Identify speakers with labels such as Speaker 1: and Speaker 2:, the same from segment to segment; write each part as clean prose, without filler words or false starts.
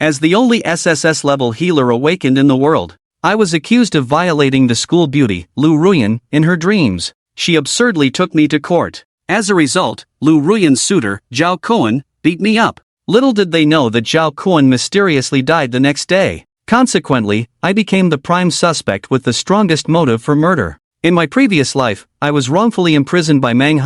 Speaker 1: As the only SSSS-level healer awakened in the world, I was accused of violating the school beauty, Lu Ru Yen, in her dreams. She absurdly took me to court. As a result, Lu Ru Yen's suitor, Zhao Kuan, beat me up. Little did they know that Zhao Kuan mysteriously died the next day. Consequently, I became the prime suspect with the strongest motive for murder. In my previous life, I was wrongfully imprisoned by Mang,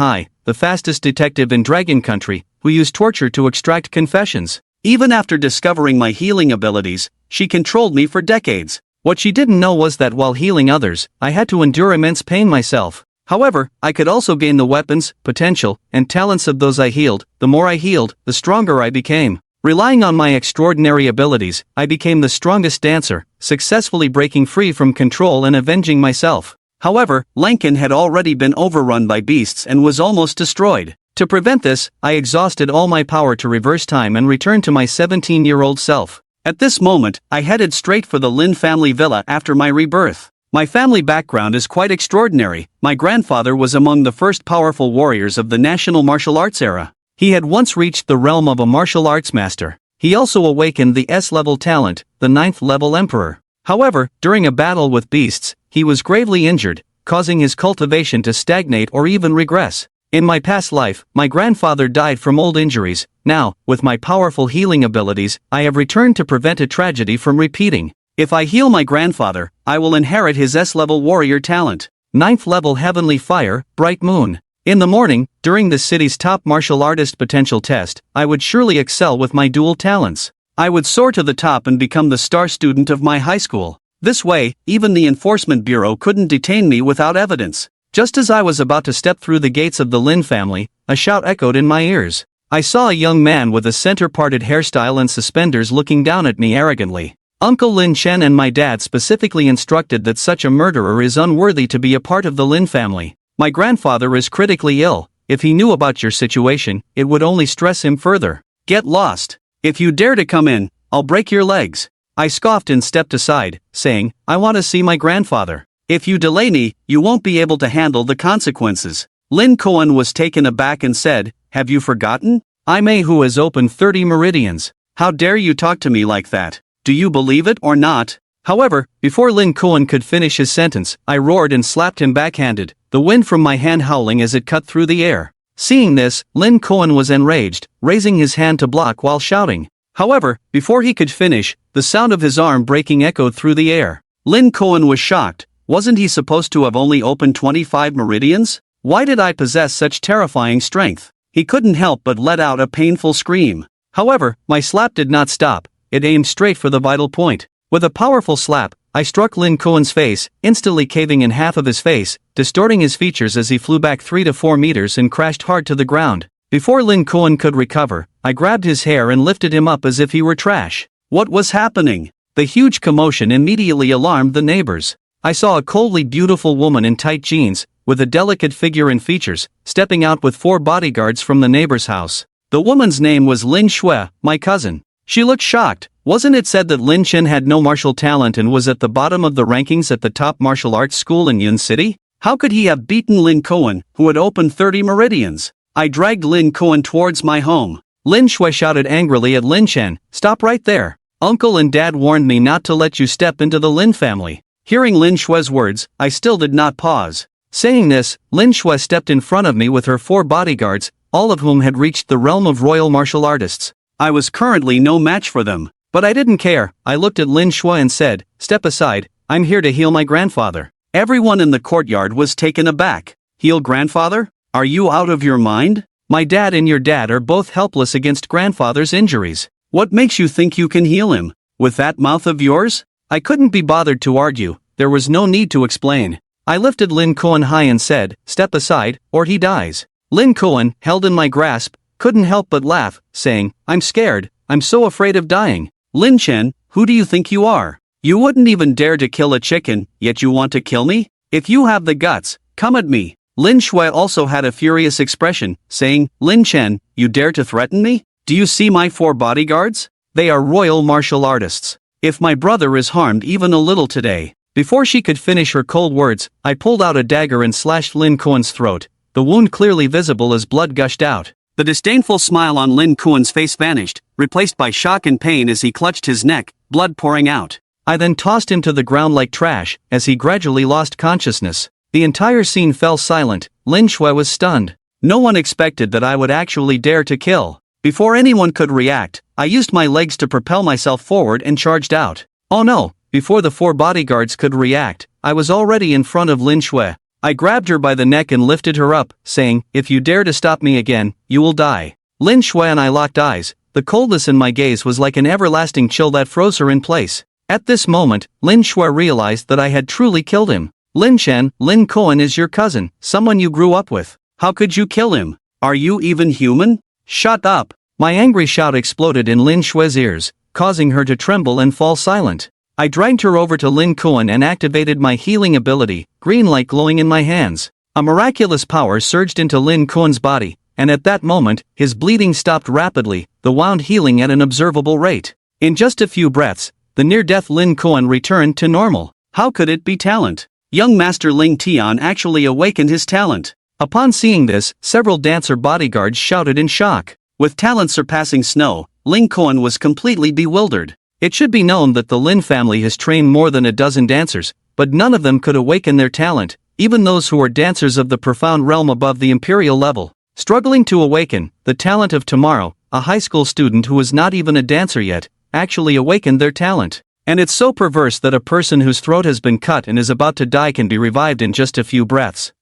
Speaker 1: the fastest detective in Dragon Country, who used torture to extract confessions. Even after discovering my healing abilities, she controlled me for decades. What she didn't know was that while healing others, I had to endure immense pain myself. However, I could also gain the weapons, potential, and talents of those I healed. The more I healed, the stronger I became. Relying on my extraordinary abilities, I became the strongest dancer, successfully breaking free from control and avenging myself. However, Lankan had already been overrun by beasts and was almost destroyed. To prevent this, I exhausted all my power to reverse time and return to my 17-year-old self. At this moment, I headed straight for the Lin family villa after my rebirth. My family background is quite extraordinary. My grandfather was among the first powerful warriors of the national martial arts era. He had once reached the realm of a martial arts master. He also awakened the S-level talent, the 9th level emperor. However, during a battle with beasts, he was gravely injured, causing his cultivation to stagnate or even regress. In my past life, my grandfather died from old injuries. Now, with my powerful healing abilities, I have returned to prevent a tragedy from repeating. If I heal my grandfather, I will inherit his S-level warrior talent. 9th level heavenly fire, bright moon. In the morning, during the city's top martial artist potential test, I would surely excel with my dual talents. I would soar to the top and become the star student of my high school. This way, even the enforcement bureau couldn't detain me without evidence. Just as I was about to step through the gates of the Lin family, a shout echoed in my ears. I saw a young man with a center-parted hairstyle and suspenders looking down at me arrogantly. Uncle Lin Chen and my dad specifically instructed that such a murderer is unworthy to be a part of the Lin family. My grandfather is critically ill. If he knew about your situation, it would only stress him further. Get lost. If you dare to come in, I'll break your legs. I scoffed and stepped aside, saying, I want to see my grandfather. If you delay me, you won't be able to handle the consequences. Lin Kuan was taken aback and said, have you forgotten? I Mei who has opened 30 meridians. How dare you talk to me like that? Do you believe it or not? However, before Lin Kuan could finish his sentence, I roared and slapped him backhanded, the wind from my hand howling as it cut through the air. Seeing this, Lin Kuan was enraged, raising his hand to block while shouting. However, before he could finish, the sound of his arm breaking echoed through the air. Lin Kuan was shocked. Wasn't he supposed to have only opened 25 meridians? Why did I possess such terrifying strength? He couldn't help but let out a painful scream. However, my slap did not stop. It aimed straight for the vital point. With a powerful slap, I struck Lin Kuan's face, instantly caving in half of his face, distorting his features as he flew back 3 to 4 meters and crashed hard to the ground. Before Lin Kuan could recover, I grabbed his hair and lifted him up as if he were trash. What was happening? The huge commotion immediately alarmed the neighbors. I saw a coldly beautiful woman in tight jeans, with a delicate figure and features, stepping out with 4 bodyguards from the neighbor's house. The woman's name was Lin Shui, my cousin. She looked shocked. Wasn't it said that Lin Chen had no martial talent and was at the bottom of the rankings at the top martial arts school in Yun City? How could he have beaten Lin Kuan, who had opened 30 meridians? I dragged Lin Kuan towards my home. Lin Shui shouted angrily at Lin Chen, stop right there. Uncle and Dad warned me not to let you step into the Lin family. Hearing Lin Shui's words, I still did not pause. Saying this, Lin Shui stepped in front of me with her 4 bodyguards, all of whom had reached the realm of royal martial artists. I was currently no match for them. But I didn't care. I looked at Lin Shui and said, step aside, I'm here to heal my grandfather. Everyone in the courtyard was taken aback. Heal grandfather? Are you out of your mind? My dad and your dad are both helpless against grandfather's injuries. What makes you think you can heal him? With that mouth of yours? I couldn't be bothered to argue. There was no need to explain. I lifted Lin Kuan high and said, step aside, or he dies. Lin Kuan, held in my grasp, couldn't help but laugh, saying, I'm scared, I'm so afraid of dying. Lin Chen, who do you think you are? You wouldn't even dare to kill a chicken, yet you want to kill me? If you have the guts, come at me. Lin Shui also had a furious expression, saying, Lin Chen, you dare to threaten me? Do you see my 4 bodyguards? They are royal martial artists. If my brother is harmed even a little today. Before she could finish her cold words, I pulled out a dagger and slashed Lin Kuan's throat, the wound clearly visible as blood gushed out. The disdainful smile on Lin Kuan's face vanished, replaced by shock and pain as he clutched his neck, blood pouring out. I then tossed him to the ground like trash, as he gradually lost consciousness. The entire scene fell silent. Lin Shui was stunned. No one expected that I would actually dare to kill. Before anyone could react, I used my legs to propel myself forward and charged out. Oh no, before the 4 bodyguards could react, I was already in front of Lin Shui. I grabbed her by the neck and lifted her up, saying, "If you dare to stop me again, you will die." Lin Shui and I locked eyes. The coldness in my gaze was like an everlasting chill that froze her in place. At this moment, Lin Shui realized that I had truly killed him. "Lin Chen, Lin Kuan is your cousin, someone you grew up with. How could you kill him? Are you even human? Shut up!" My angry shout exploded in Lin Shui's ears, causing her to tremble and fall silent. I dragged her over to Lin Kuan and activated my healing ability, green light glowing in my hands. A miraculous power surged into Lin Kuan's body, and at that moment, his bleeding stopped rapidly, the wound healing at an observable rate. In just a few breaths, the near-death Lin Kuan returned to normal. How could it be talent? Young Master Ling Tian actually awakened his talent. Upon seeing this, several dancer bodyguards shouted in shock. With talent surpassing snow, Ling Kuan was completely bewildered. It should be known that the Lin family has trained more than a dozen dancers, but none of them could awaken their talent, even those who are dancers of the profound realm above the imperial level. Struggling to awaken, the talent of tomorrow, a high school student who is not even a dancer yet, actually awakened their talent. And it's so perverse that a person whose throat has been cut and is about to die can be revived in just a few breaths.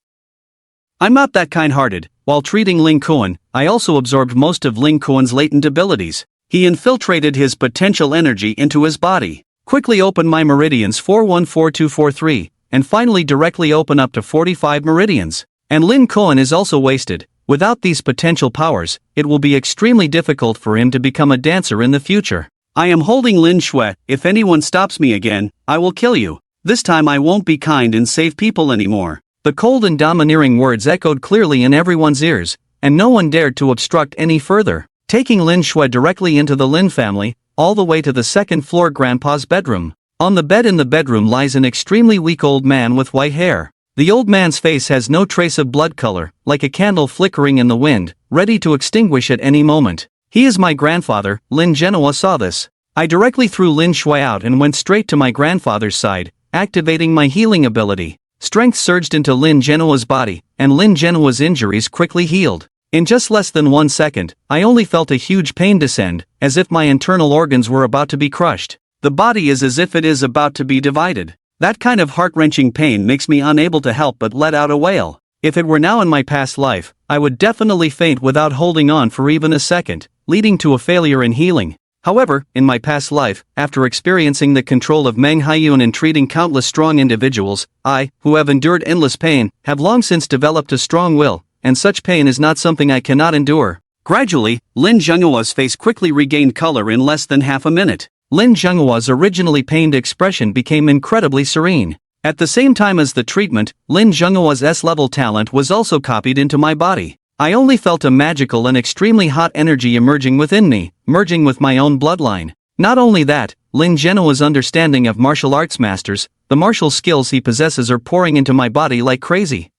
Speaker 1: I'm not that kind-hearted. While treating Ling Kuan, I also absorbed most of Ling Kuan's latent abilities. He infiltrated his potential energy into his body. Quickly open my meridians 414243, and finally directly open up to 45 meridians. And Lin Kuan is also wasted. Without these potential powers, it will be extremely difficult for him to become a dancer in the future. I am holding Lin Shui. If anyone stops me again, I will kill you. This time I won't be kind and save people anymore. The cold and domineering words echoed clearly in everyone's ears, and no one dared to obstruct any further. Taking Lin Shui directly into the Lin family, all the way to the second-floor grandpa's bedroom. On the bed in the bedroom lies an extremely weak old man with white hair. The old man's face has no trace of blood color, like a candle flickering in the wind, ready to extinguish at any moment. He is my grandfather. Lin Genoa saw this. I directly threw Lin Shui out and went straight to my grandfather's side, activating my healing ability. Strength surged into Lin Genoa's body, and Lin Genoa's injuries quickly healed. In just less than 1 second, I only felt a huge pain descend, as if my internal organs were about to be crushed. The body is as if it is about to be divided. That kind of heart-wrenching pain makes me unable to help but let out a wail. If it were now in my past life, I would definitely faint without holding on for even a second, leading to a failure in healing. However, in my past life, after experiencing the control of mang hayun and treating countless strong individuals, I, who have endured endless pain, have long since developed a strong will, and such pain is not something I cannot endure. Gradually, Lin Zhenghua's face quickly regained color in less than half a minute. Lin Zhenghua's originally pained expression became incredibly serene. At the same time as the treatment, Lin Zhenghua's S-level talent was also copied into my body. I only felt a magical and extremely hot energy emerging within me, merging with my own bloodline. Not only that, Lin Zhenghua's understanding of martial arts masters, the martial skills he possesses are pouring into my body like crazy.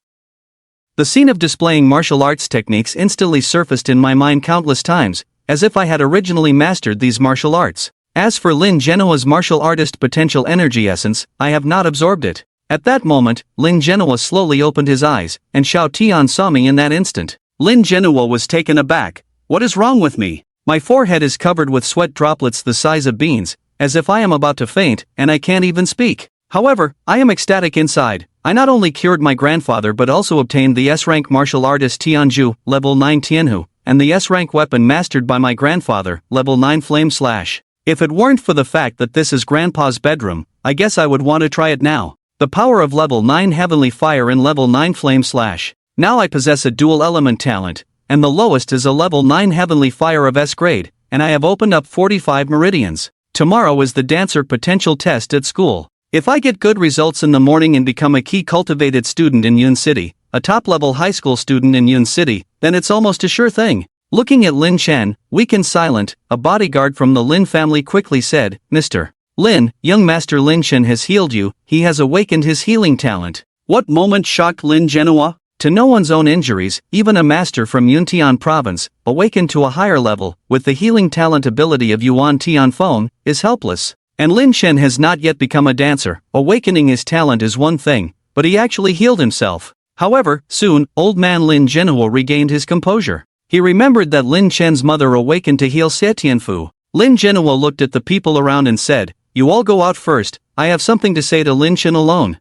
Speaker 1: The scene of displaying martial arts techniques instantly surfaced in my mind countless times, as if I had originally mastered these martial arts. As for Lin Zhenghua's martial artist potential energy essence, I have not absorbed it. At that moment, Lin Zhenhua slowly opened his eyes, and Xiao Tian saw me in that instant. Lin Zhenhua was taken aback. What is wrong with me? My forehead is covered with sweat droplets the size of beans, as if I am about to faint, and I can't even speak. However, I am ecstatic inside. I not only cured my grandfather but also obtained the S-rank martial artist Tianju, level 9 Tianhu, and the S-rank weapon mastered by my grandfather, level 9 Flame Slash. If it weren't for the fact that this is Grandpa's bedroom, I guess I would want to try it now. The power of level 9 Heavenly Fire and level 9 Flame Slash. Now I possess a dual element talent, and the lowest is a level 9 Heavenly Fire of S grade, and I have opened up 45 meridians. Tomorrow is the dancer potential test at school. If I get good results in the morning and become a key cultivated student in Yun City, a top-level high school student in Yun City, then it's almost a sure thing. Looking at Lin Chen, weak and silent, a bodyguard from the Lin family quickly said, "Mr. Lin, young Master Lin Chen has healed you, he has awakened his healing talent." What moment shocked Lin Zhenhua? To no one's own injuries, even a master from Yuntian province, awakened to a higher level, with the healing talent ability of Yuan Tianfeng, is helpless. And Lin Shen has not yet become a dancer. Awakening his talent is one thing, but he actually healed himself. However, soon, old man Lin Zhenhua regained his composure. He remembered that Lin Chen's mother awakened to heal Tianfu. Lin Zhenhua looked at the people around and said, "You all go out first, I have something to say to Lin Chen alone."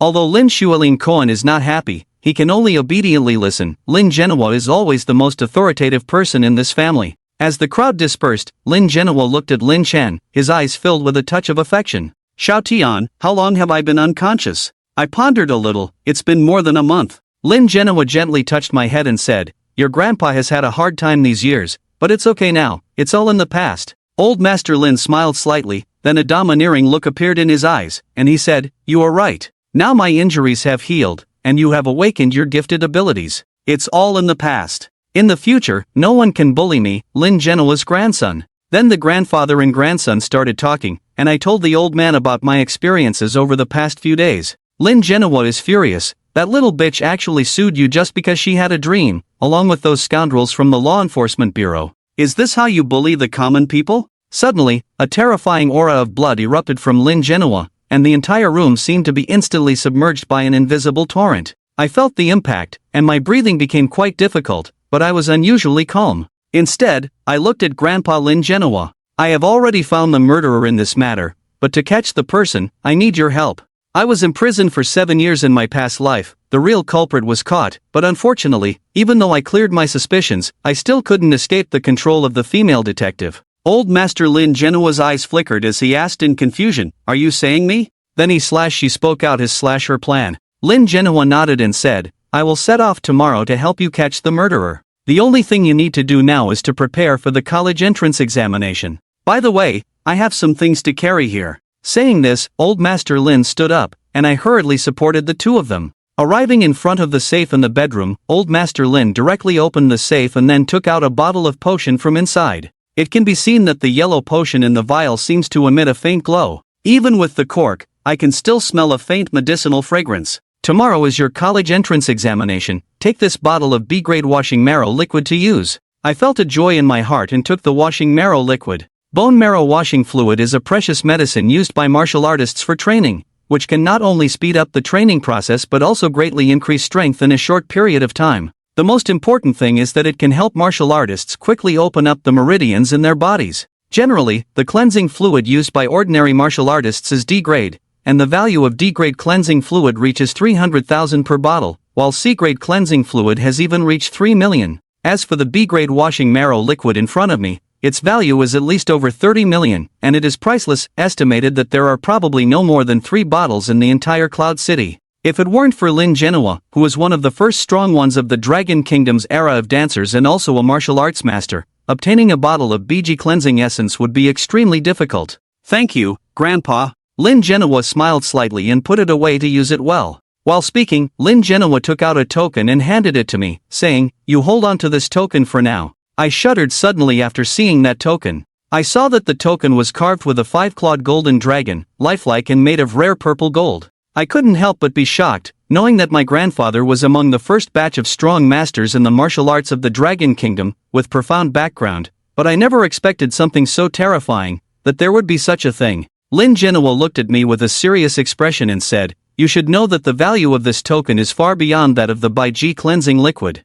Speaker 1: Although Lin Xuelin Koan is not happy, he can only obediently listen. Lin Zhenhua is always the most authoritative person in this family. As the crowd dispersed, Lin Zhenhua looked at Lin Chen, his eyes filled with a touch of affection. "Xiao Tian, how long have I been unconscious?" I pondered a little. "It's been more than a month." Lin Zhenhua gently touched my head and said, "Your grandpa has had a hard time these years, but it's okay now, it's all in the past." Old Master Lin smiled slightly, then a domineering look appeared in his eyes, and he said, "You are right. Now my injuries have healed, and you have awakened your gifted abilities. It's all in the past. In the future, no one can bully me." Lin Zhenhua's grandson. Then the grandfather and grandson started talking, and I told the old man about my experiences over the past few days. Lin Zhenhua is furious. "That little bitch actually sued you just because she had a dream, along with those scoundrels from the Law Enforcement Bureau. Is this how you bully the common people?" Suddenly, a terrifying aura of blood erupted from Lin Zhenhua, and the entire room seemed to be instantly submerged by an invisible torrent. I felt the impact, and my breathing became quite difficult, but I was unusually calm. Instead, I looked at Grandpa Lin Zhenhua. "I have already found the murderer in this matter, but to catch the person, I need your help. I was imprisoned for 7 years in my past life. The real culprit was caught, but unfortunately, even though I cleared my suspicions, I still couldn't escape the control of the female detective." Old Master Lin Zhenhua's eyes flickered as he asked in confusion, "Are you saying me?" Then she spoke out her plan. Lin Zhenhua nodded and said, "I will set off tomorrow to help you catch the murderer. The only thing you need to do now is to prepare for the college entrance examination. By the way, I have some things to carry here." Saying this, Old Master Lin stood up, and I hurriedly supported the two of them. Arriving in front of the safe in the bedroom, Old Master Lin directly opened the safe and then took out a bottle of potion from inside. It can be seen that the yellow potion in the vial seems to emit a faint glow. Even with the cork, I can still smell a faint medicinal fragrance. "Tomorrow is your college entrance examination. Take this bottle of B-grade washing marrow liquid to use." I felt a joy in my heart and took the washing marrow liquid. Bone marrow washing fluid is a precious medicine used by martial artists for training, which can not only speed up the training process but also greatly increase strength in a short period of time. The most important thing is that it can help martial artists quickly open up the meridians in their bodies. Generally, the cleansing fluid used by ordinary martial artists is D-grade, and the value of D-grade cleansing fluid reaches 300,000 per bottle, while C-grade cleansing fluid has even reached 3 million. As for the B-grade washing marrow liquid in front of me, its value is at least over 30 million, and it is priceless, estimated that there are probably no more than 3 bottles in the entire Cloud City. If it weren't for Lin Zhenhua, who was one of the first strong ones of the Dragon Kingdom's era of dancers and also a martial arts master, obtaining a bottle of BG cleansing essence would be extremely difficult. "Thank you, Grandpa." Lin Zhenhua smiled slightly and put it away to use it well. While speaking, Lin Zhenhua took out a token and handed it to me, saying, "You hold on to this token for now." I shuddered suddenly after seeing that token. I saw that the token was carved with a 5-clawed golden dragon, lifelike and made of rare purple gold. I couldn't help but be shocked, knowing that my grandfather was among the first batch of strong masters in the martial arts of the Dragon Kingdom, with profound background, but I never expected something so terrifying, that there would be such a thing. Lin Zhenhua looked at me with a serious expression and said, "You should know that the value of this token is far beyond that of the Baiji cleansing liquid.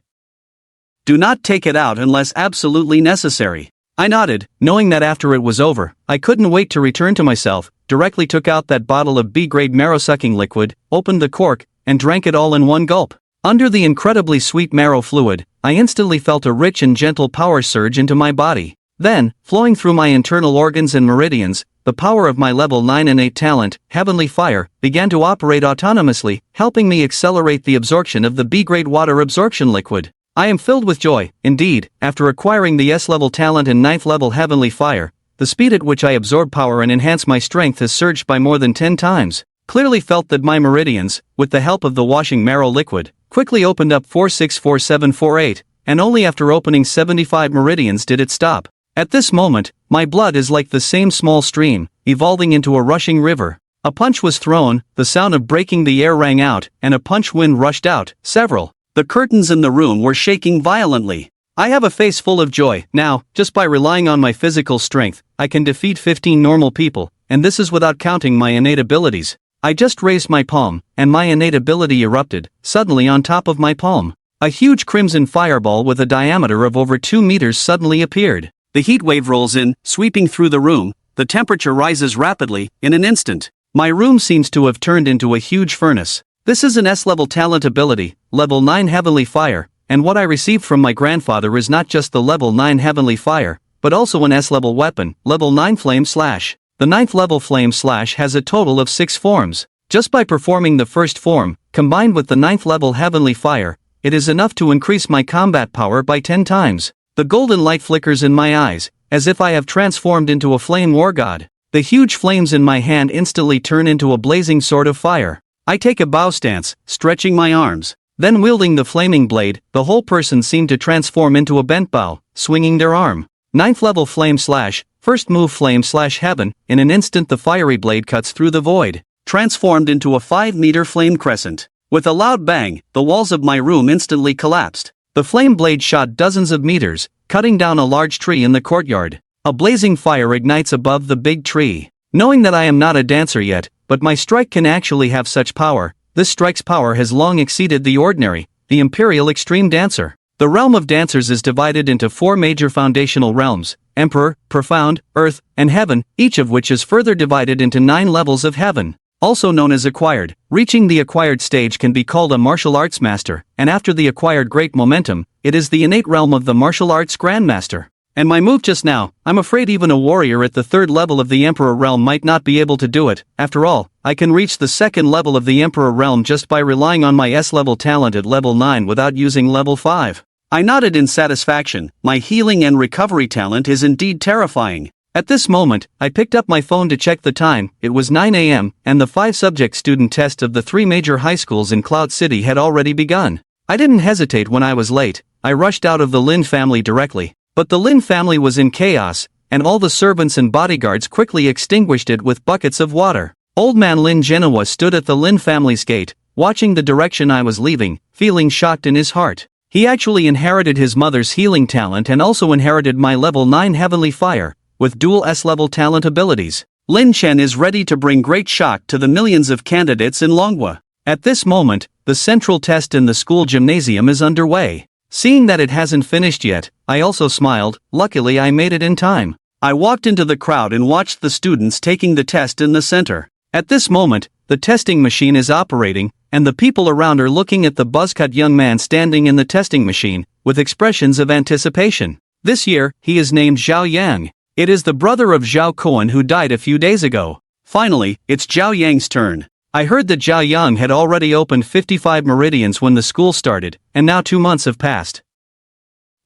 Speaker 1: Do not take it out unless absolutely necessary." I nodded, knowing that after it was over, I couldn't wait to return to myself, directly took out that bottle of B-grade marrow-sucking liquid, opened the cork, and drank it all in one gulp. Under the incredibly sweet marrow fluid, I instantly felt a rich and gentle power surge into my body. Then, flowing through my internal organs and meridians, the power of my level 9 and 8 talent, Heavenly Fire, began to operate autonomously, helping me accelerate the absorption of the B-grade water absorption liquid. I am filled with joy. Indeed, after acquiring the S-level talent and 9th level Heavenly Fire, the speed at which I absorb power and enhance my strength has surged by more than 10 times. Clearly felt that my meridians, with the help of the washing marrow liquid, quickly opened up 464748, and only after opening 75 meridians did it stop. At this moment, my blood is like the same small stream, evolving into a rushing river. A punch was thrown, the sound of breaking the air rang out, and a punch wind rushed out, several. The curtains in the room were shaking violently. I have a face full of joy. Now, just by relying on my physical strength, I can defeat 15 normal people, and this is without counting my innate abilities. I just raised my palm, and my innate ability erupted, suddenly on top of my palm. A huge crimson fireball with a diameter of over 2 meters suddenly appeared. The heat wave rolls in, sweeping through the room. The temperature rises rapidly, in an instant. My room seems to have turned into a huge furnace. This is an S-level talent ability, level 9 heavenly fire, and what I received from my grandfather is not just the level 9 heavenly fire, but also an S-level weapon, level 9 flame slash. The 9th level flame slash has a total of 6 forms. Just by performing the first form, combined with the 9th level heavenly fire, it is enough to increase my combat power by 10 times. The golden light flickers in my eyes, as if I have transformed into a flame war god. The huge flames in my hand instantly turn into a blazing sword of fire. I take a bow stance, stretching my arms. Then wielding the flaming blade, the whole person seemed to transform into a bent bow, swinging their arm. 9th level flame slash, first move flame slash heaven, in an instant the fiery blade cuts through the void, transformed into a 5-meter flame crescent. With a loud bang, the walls of my room instantly collapsed. The flame blade shot dozens of meters, cutting down a large tree in the courtyard. A blazing fire ignites above the big tree. Knowing that I am not a dancer yet, but my strike can actually have such power, this strike's power has long exceeded the ordinary, the Imperial Extreme Dancer. The realm of dancers is divided into 4 major foundational realms, Emperor, Profound, Earth, and Heaven, each of which is further divided into 9 levels of heaven, also known as acquired. Reaching the acquired stage can be called a martial arts master, and after the acquired great momentum, it is the innate realm of the martial arts grandmaster. And my move just now, I'm afraid even a warrior at the 3rd level of the Emperor realm might not be able to do it. After all, I can reach the 2nd level of the Emperor realm just by relying on my S-level talent at level 9 without using level 5. I nodded in satisfaction. My healing and recovery talent is indeed terrifying. At this moment, I picked up my phone to check the time. It was 9 a.m., and the 5-subject student test of the 3 major high schools in Cloud City had already begun. I didn't hesitate when I was late. I rushed out of the Lin family directly. But the Lin family was in chaos, and all the servants and bodyguards quickly extinguished it with buckets of water. Old man Lin Genoa stood at the Lin family's gate, watching the direction I was leaving, feeling shocked in his heart. He actually inherited his mother's healing talent and also inherited my level 9 heavenly fire, with dual S-level talent abilities. Lin Chen is ready to bring great shock to the millions of candidates in Longhua. At this moment, the central test in the school gymnasium is underway. Seeing that it hasn't finished yet, I also smiled. Luckily I made it in time. I walked into the crowd and watched the students taking the test in the center. At this moment, the testing machine is operating, and the people around are looking at the buzzcut young man standing in the testing machine, with expressions of anticipation. This year, he is named Zhao Yang. It is the brother of Zhao Koan who died a few days ago. Finally, it's Zhao Yang's turn. I heard that Zhao Yang had already opened 55 meridians when the school started, and now 2 months have passed.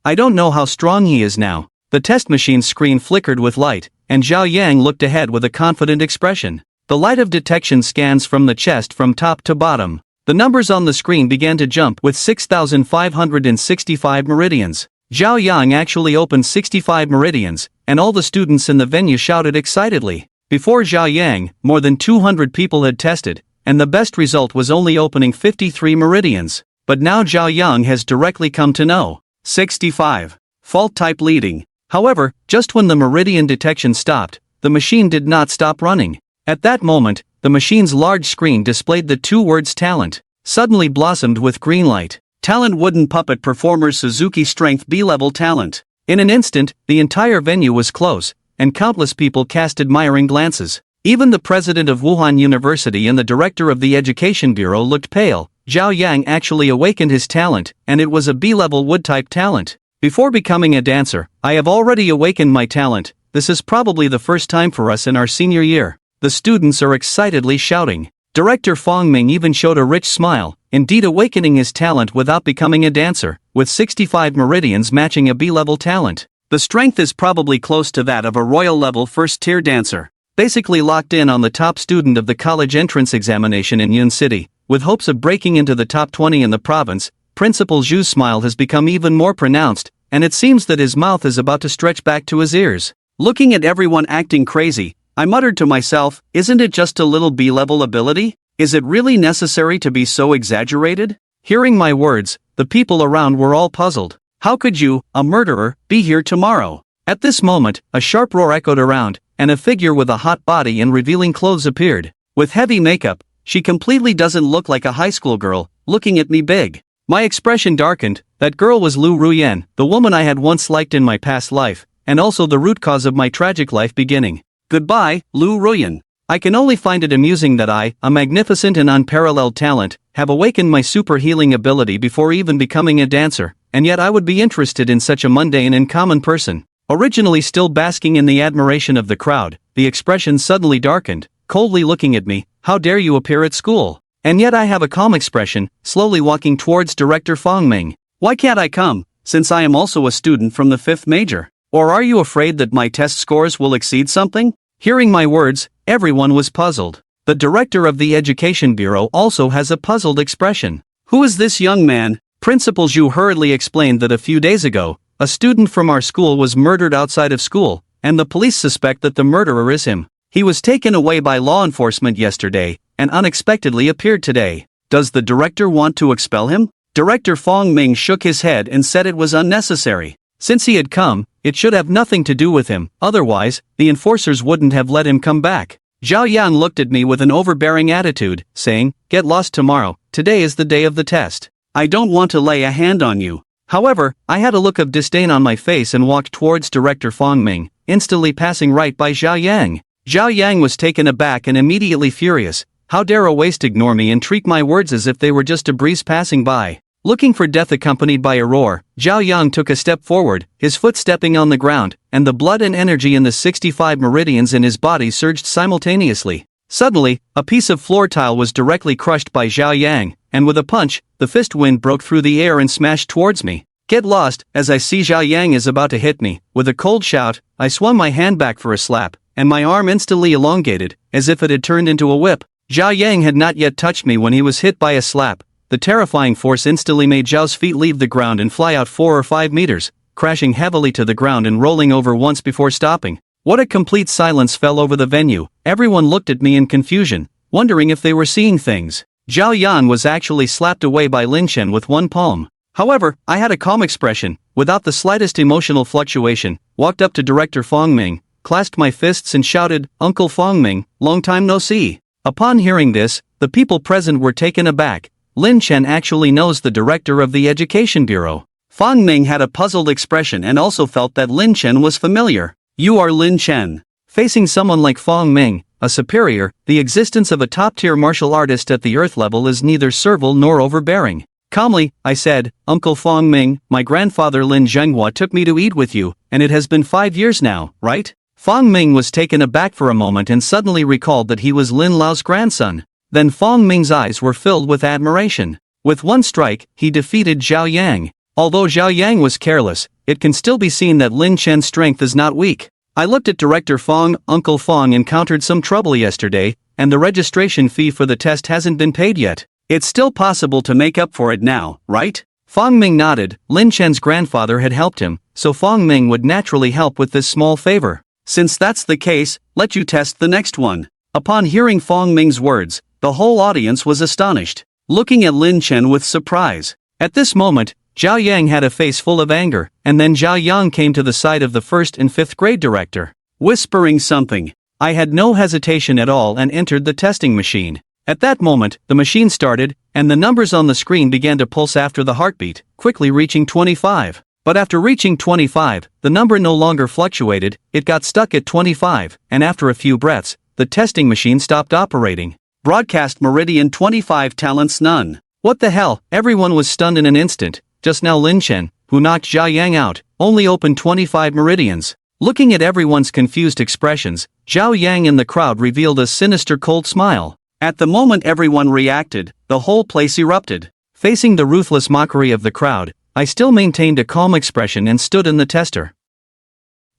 Speaker 1: I don't know how strong he is now. The test machine's screen flickered with light, and Zhao Yang looked ahead with a confident expression. The light of detection scans from the chest from top to bottom. The numbers on the screen began to jump with 6,565 meridians. Zhao Yang actually opened 65 meridians, and all the students in the venue shouted excitedly. Before Zhao Yang, more than 200 people had tested, and the best result was only opening 53 meridians. But now Zhao Yang has directly come to know. 65. Fault type leading. However, just when the meridian detection stopped, the machine did not stop running. At that moment, the machine's large screen displayed the 2 words talent, suddenly blossomed with green light. Talent wooden puppet performer Suzuki strength B-level talent. In an instant, the entire venue was close, and countless people cast admiring glances. Even the president of Wuhan University and the director of the Education Bureau looked pale. Zhao Yang actually awakened his talent, and it was a B-level wood-type talent. Before becoming a dancer, I have already awakened my talent. This is probably the first time for us in our senior year. The students are excitedly shouting. Director Fong Ming even showed a rich smile, indeed awakening his talent without becoming a dancer, with 65 meridians matching a B-level talent. The strength is probably close to that of a royal-level first-tier dancer. Basically locked in on the top student of the college entrance examination in Yun City, with hopes of breaking into the top 20 in the province, Principal Zhu's smile has become even more pronounced, and it seems that his mouth is about to stretch back to his ears. Looking at everyone acting crazy, I muttered to myself, isn't it just a little B-level ability? Is it really necessary to be so exaggerated? Hearing my words, the people around were all puzzled. How could you, a murderer, be here tomorrow? At this moment, a sharp roar echoed around, and a figure with a hot body and revealing clothes appeared. With heavy makeup, she completely doesn't look like a high school girl, looking at me big. My expression darkened. That girl was Lu Ru Yen, the woman I had once liked in my past life, and also the root cause of my tragic life beginning. Goodbye, Lu Ru Yen. I can only find it amusing that I, a magnificent and unparalleled talent, have awakened my super healing ability before even becoming a dancer, and yet I would be interested in such a mundane and common person. Originally still basking in the admiration of the crowd, the expression suddenly darkened, coldly looking at me. How dare you appear at school? And yet I have a calm expression, slowly walking towards Director Fong Ming. Why can't I come, since I am also a student from the 5th major? Or are you afraid that my test scores will exceed something? Hearing my words, everyone was puzzled. The director of the Education Bureau also has a puzzled expression. Who is this young man? Principal Zhu hurriedly explained that a few days ago, a student from our school was murdered outside of school, and the police suspect that the murderer is him. He was taken away by law enforcement yesterday, and unexpectedly appeared today. Does the director want to expel him? Director Fong Ming shook his head and said it was unnecessary. Since he had come, it should have nothing to do with him, otherwise, the enforcers wouldn't have let him come back. Zhao Yan looked at me with an overbearing attitude, saying, "Get lost tomorrow, today is the day of the test. I don't want to lay a hand on you." However, I had a look of disdain on my face and walked towards Director Fong Ming, instantly passing right by Zhao Yang. Zhao Yang was taken aback and immediately furious. How dare a waste ignore me and treat my words as if they were just a breeze passing by. Looking for death accompanied by a roar, Zhao Yang took a step forward, his foot stepping on the ground, and the blood and energy in the 65 meridians in his body surged simultaneously. Suddenly, a piece of floor tile was directly crushed by Zhao Yang, and with a punch, the fist wind broke through the air and smashed towards me. Get lost, as I see Zhao Yang is about to hit me. With a cold shout, I swung my hand back for a slap, and my arm instantly elongated, as if it had turned into a whip. Zhao Yang had not yet touched me when he was hit by a slap. The terrifying force instantly made Zhao's feet leave the ground and fly out 4 or 5 meters, crashing heavily to the ground and rolling over once before stopping. What a complete silence fell over the venue. Everyone looked at me in confusion, wondering if they were seeing things. Zhao Yan was actually slapped away by Lin Chen with one palm. However, I had a calm expression, without the slightest emotional fluctuation, walked up to Director Fong Ming, clasped my fists and shouted, "Uncle Fong Ming, long time no see." Upon hearing this, the people present were taken aback. Lin Chen actually knows the director of the Education Bureau. Fong Ming had a puzzled expression and also felt that Lin Chen was familiar. You are Lin Chen. Facing someone like Fong Ming, a superior, the existence of a top-tier martial artist at the earth level is neither servile nor overbearing. Calmly, I said, "Uncle Fong Ming, my grandfather Lin Zhenghua took me to eat with you, and it has been 5 years now, right?" Fong Ming was taken aback for a moment and suddenly recalled that he was Lin Lao's grandson. Then Fong Ming's eyes were filled with admiration. With one strike, he defeated Zhao Yang. Although Zhao Yang was careless, it can still be seen that Lin Chen's strength is not weak. I looked at Director Fong. Uncle Fong encountered some trouble yesterday, and the registration fee for the test hasn't been paid yet. It's still possible to make up for it now, right? Fong Ming nodded. Lin Chen's grandfather had helped him, so Fong Ming would naturally help with this small favor. Since that's the case, let you test the next one. Upon hearing Fong Ming's words, the whole audience was astonished, looking at Lin Chen with surprise. At this moment, Zhao Yang had a face full of anger, and then Zhao Yang came to the side of the 1st and 5th grade director, whispering something. I had no hesitation at all and entered the testing machine. At that moment, the machine started, and the numbers on the screen began to pulse after the heartbeat, quickly reaching 25. But after reaching 25, the number no longer fluctuated, it got stuck at 25, and after a few breaths, the testing machine stopped operating. Broadcast Meridian 25 talents none. What the hell? Everyone was stunned in an instant. Just now Lin Chen, who knocked Zhao Yang out, only opened 25 meridians. Looking at everyone's confused expressions, Zhao Yang in the crowd revealed a sinister cold smile. At the moment everyone reacted, the whole place erupted. Facing the ruthless mockery of the crowd, I still maintained a calm expression and stood in the tester.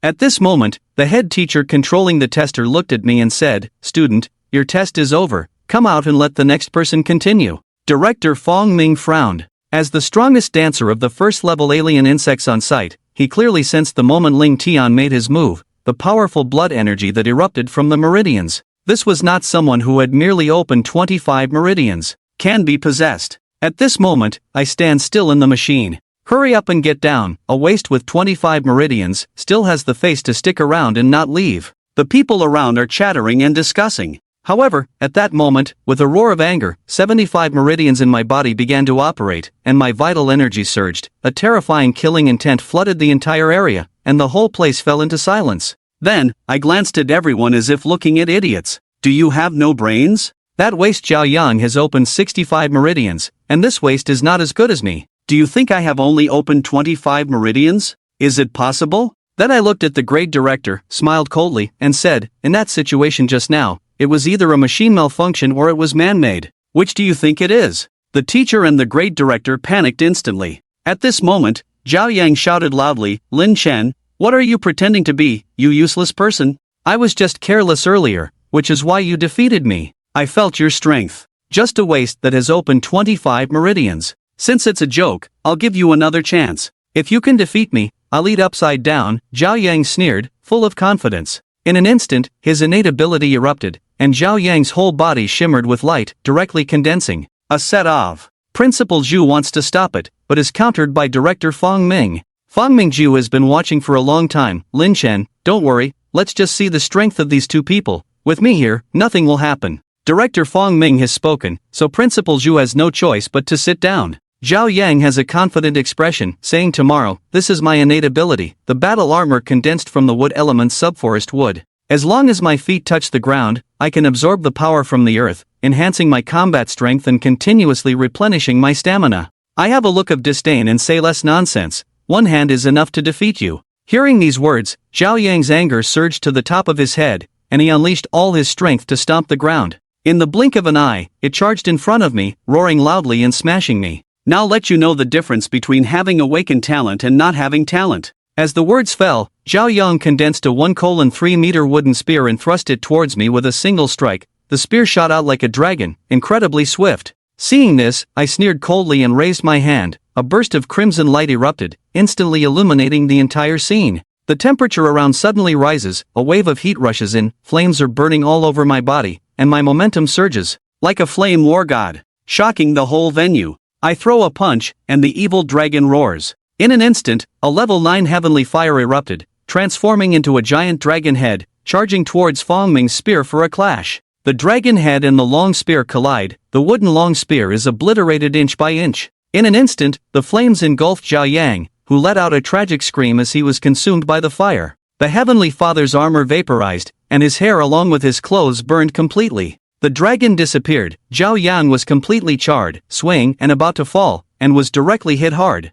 Speaker 1: At this moment, the head teacher controlling the tester looked at me and said, "Student, your test is over, come out and let the next person continue." Director Fong Ming frowned. As the strongest dancer of the 1st level alien insects on site, he clearly sensed the moment Ling Tian made his move. the powerful blood energy that erupted from the meridians. This was not someone who had merely opened 25 meridians. Can be possessed. At this moment, I stand still in the machine. Hurry up and get down. A waste with 25 meridians still has the face to stick around and not leave. The people around are chattering and discussing. However, at that moment, with a roar of anger, 75 meridians in my body began to operate, and my vital energy surged. A terrifying killing intent flooded the entire area, and the whole place fell into silence. Then, I glanced at everyone as if looking at idiots. Do you have no brains? That waste Zhao Yang has opened 65 meridians, and this waste is not as good as me. Do you think I have only opened 25 meridians? Is it possible? Then I looked at the grade director, smiled coldly, and said, in that situation just now, it was either a machine malfunction or it was man-made. Which do you think it is? The teacher and the grade director panicked instantly. At this moment, Zhao Yang shouted loudly, Lin Chen, what are you pretending to be, you useless person? I was just careless earlier, which is why you defeated me. I felt your strength. Just a waste that has opened 25 meridians. Since it's a joke, I'll give you another chance. If you can defeat me, I'll eat upside down, Zhao Yang sneered, full of confidence. In an instant, his innate ability erupted, and Zhao Yang's whole body shimmered with light, directly condensing. A set of. Principal Zhu wants to stop it, but is countered by Director Fong Ming. Fong Mingzhu has been watching for a long time. Lin Chen, don't worry, let's just see the strength of these two people. With me here, nothing will happen. Director Fong Ming has spoken, so Principal Zhu has no choice but to sit down. Zhao Yang has a confident expression, saying tomorrow, this is my innate ability, the battle armor condensed from the wood element's subforest wood. As long as my feet touch the ground, I can absorb the power from the earth, enhancing my combat strength and continuously replenishing my stamina. I have a look of disdain and say less nonsense, one hand is enough to defeat you. Hearing these words, Zhao Yang's anger surged to the top of his head, and he unleashed all his strength to stomp the ground. In the blink of an eye, it charged in front of me, roaring loudly and smashing me. Now let you know the difference between having awakened talent and not having talent. As the words fell, Zhao Yang condensed a 1:3 meter wooden spear and thrust it towards me with a single strike. The spear shot out like a dragon, incredibly swift. Seeing this, I sneered coldly and raised my hand. A burst of crimson light erupted, instantly illuminating the entire scene. The temperature around suddenly rises, a wave of heat rushes in, flames are burning all over my body, and my momentum surges. Like a flame war god, shocking the whole venue. I throw a punch, and the evil dragon roars. In an instant, a level 9 heavenly fire erupted, transforming into a giant dragon head, charging towards Fong Ming's spear for a clash. The dragon head and the long spear collide, the wooden long spear is obliterated inch by inch. In an instant, the flames engulfed Zhao Yang, who let out a tragic scream as he was consumed by the fire. The Heavenly Father's armor vaporized, and his hair along with his clothes burned completely. The dragon disappeared, Zhao Yang was completely charred, swaying and about to fall, and was directly hit hard.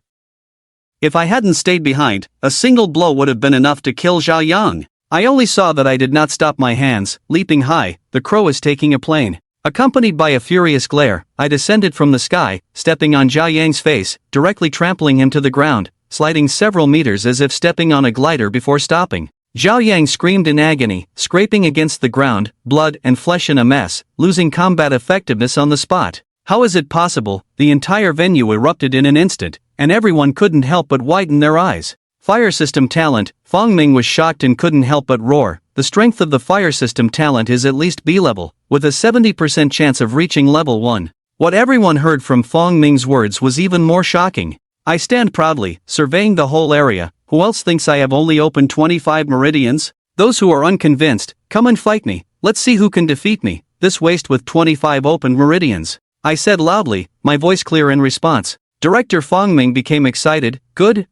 Speaker 1: If I hadn't stayed behind, a single blow would have been enough to kill Zhao Yang. I only saw that I did not stop my hands. Leaping high, the crow is taking a plane. Accompanied by a furious glare, I descended from the sky, stepping on Zhao Yang's face, directly trampling him to the ground, sliding several meters as if stepping on a glider before stopping. Zhao Yang screamed in agony, scraping against the ground, blood and flesh in a mess, losing combat effectiveness on the spot. How is it possible? The entire venue erupted in an instant, and everyone couldn't help but widen their eyes. Fire system talent. Fong Ming was shocked and couldn't help but roar. The strength of the fire system talent is at least B level, with a 70% chance of reaching level 1. What everyone heard from Fong Ming's words was even more shocking. I stand proudly, surveying the whole area. Who else thinks I have only opened 25 meridians? Those who are unconvinced, come and fight me. Let's see who can defeat me, this waste with 25 open meridians. I said loudly, my voice clear in response. Director Fong Ming became excited. Good.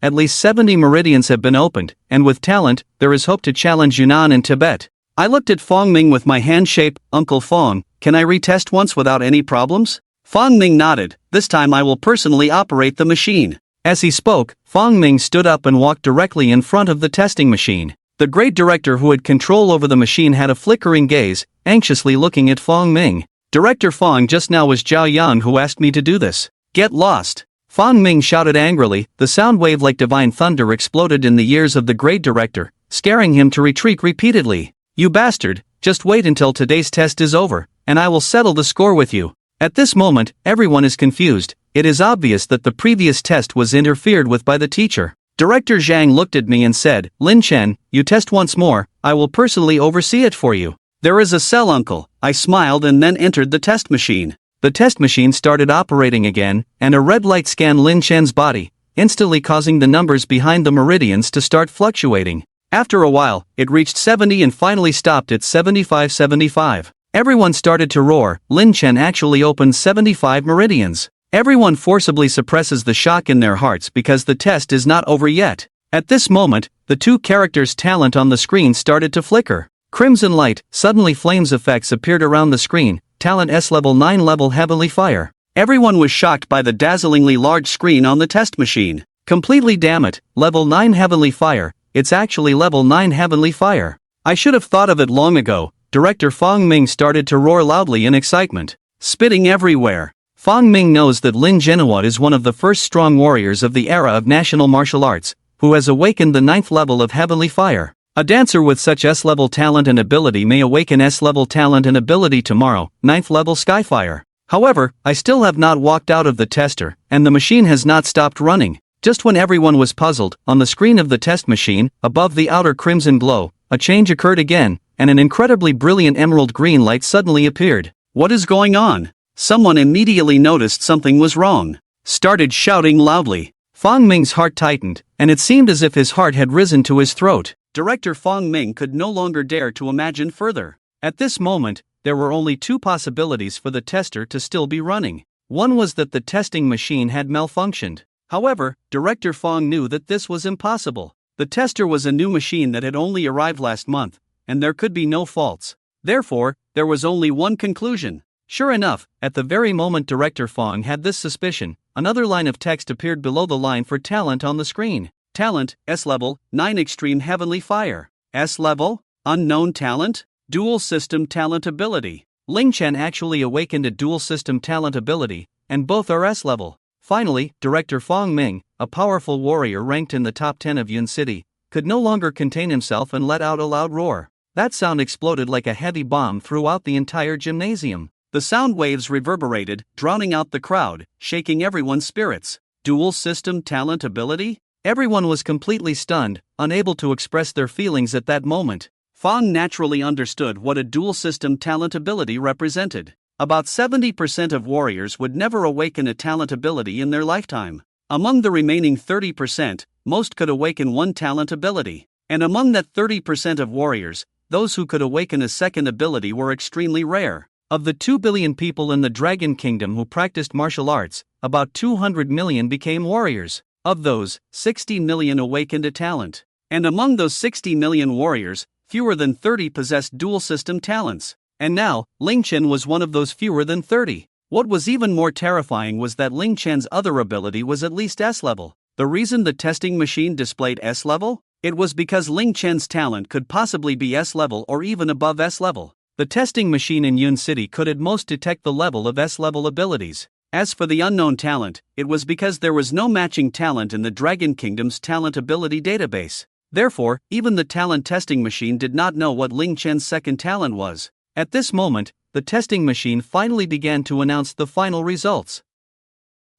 Speaker 1: At least 70 meridians have been opened, and with talent, there is hope to challenge Yunnan and Tibet. I looked at Fong Ming with my hand shape. Uncle Fong, can I retest once without any problems? Fong Ming nodded. This time I will personally operate the machine. As he spoke, Fong Ming stood up and walked directly in front of the testing machine. The great director who had control over the machine had a flickering gaze, anxiously looking at Fong Ming. Director Fong, just now was Zhao Yang who asked me to do this. Get lost! Fong Ming shouted angrily. The sound wave like divine thunder exploded in the ears of the great director, scaring him to retreat repeatedly. You bastard, just wait until today's test is over, and I will settle the score with you. At this moment, everyone is confused. It is obvious that the previous test was interfered with by the teacher. Director Zhang looked at me and said, Lin Chen, you test once more, I will personally oversee it for you. There is a cell, uncle. I smiled and then entered the test machine. The test machine started operating again, and a red light scanned Lin Chen's body, instantly causing the numbers behind the meridians to start fluctuating. After a while, it reached 70 and finally stopped at 75. Everyone started to roar. Lin Chen actually opened 75 meridians. Everyone forcibly suppresses the shock in their hearts because the test is not over yet. At this moment, the two characters' talent on the screen started to flicker. Crimson light, suddenly flames effects appeared around the screen. Talent S-Level 9 level heavenly fire. Everyone was shocked by the dazzlingly large screen on the test machine. Completely damn it, level 9 heavenly fire, it's actually level 9 heavenly fire. I should have thought of it long ago. Director Fong Ming started to roar loudly in excitement, spitting everywhere. Fong Ming knows that Lin Zhenhua is one of the first strong warriors of the era of national martial arts, who has awakened the 9th level of heavenly fire. A dancer with such S-level talent and ability may awaken S-level talent and ability tomorrow, 9th level Skyfire. However, I still have not walked out of the tester, and the machine has not stopped running. Just when everyone was puzzled, on the screen of the test machine, above the outer crimson glow, a change occurred again, and an incredibly brilliant emerald green light suddenly appeared. What is going on? Someone immediately noticed something was wrong. Started shouting loudly. Fong Ming's heart tightened, and it seemed as if his heart had risen to his throat. Director Fong Ming could no longer dare to imagine further. At this moment, there were only two possibilities for the tester to still be running. One was that the testing machine had malfunctioned. However, Director Fong knew that this was impossible. The tester was a new machine that had only arrived last month, and there could be no faults. Therefore, there was only one conclusion. Sure enough, at the very moment Director Fong had this suspicion, another line of text appeared below the line for talent on the screen. Talent, S-Level, 9 Extreme Heavenly Fire. S-Level? Unknown talent? Dual System Talent Ability. Ling Chen actually awakened a dual system talent ability, and both are S-Level. Finally, Director Fong Ming, a powerful warrior ranked in the top 10 of Yun City, could no longer contain himself and let out a loud roar. That sound exploded like a heavy bomb throughout the entire gymnasium. The sound waves reverberated, drowning out the crowd, shaking everyone's spirits. Dual system talent ability? Everyone was completely stunned, unable to express their feelings at that moment. Fong naturally understood what a dual system talent ability represented. About 70% of warriors would never awaken a talent ability in their lifetime. Among the remaining 30%, most could awaken one talent ability. And among that 30% of warriors, those who could awaken a second ability were extremely rare. Of the 2 billion people in the Dragon Kingdom who practiced martial arts, about 200 million became warriors. Of those, 60 million awakened a talent. And among those 60 million warriors, fewer than 30 possessed dual system talents. And now, Ling Chen was one of those fewer than 30. What was even more terrifying was that Ling Chen's other ability was at least S-level. The reason the testing machine displayed S-level? It was because Ling Chen's talent could possibly be S-level or even above S-level. The testing machine in Yun City could at most detect the level of S-level abilities. As for the unknown talent, it was because there was no matching talent in the Dragon Kingdom's talent ability database. Therefore, even the talent testing machine did not know what Ling Chen's second talent was. At this moment, the testing machine finally began to announce the final results.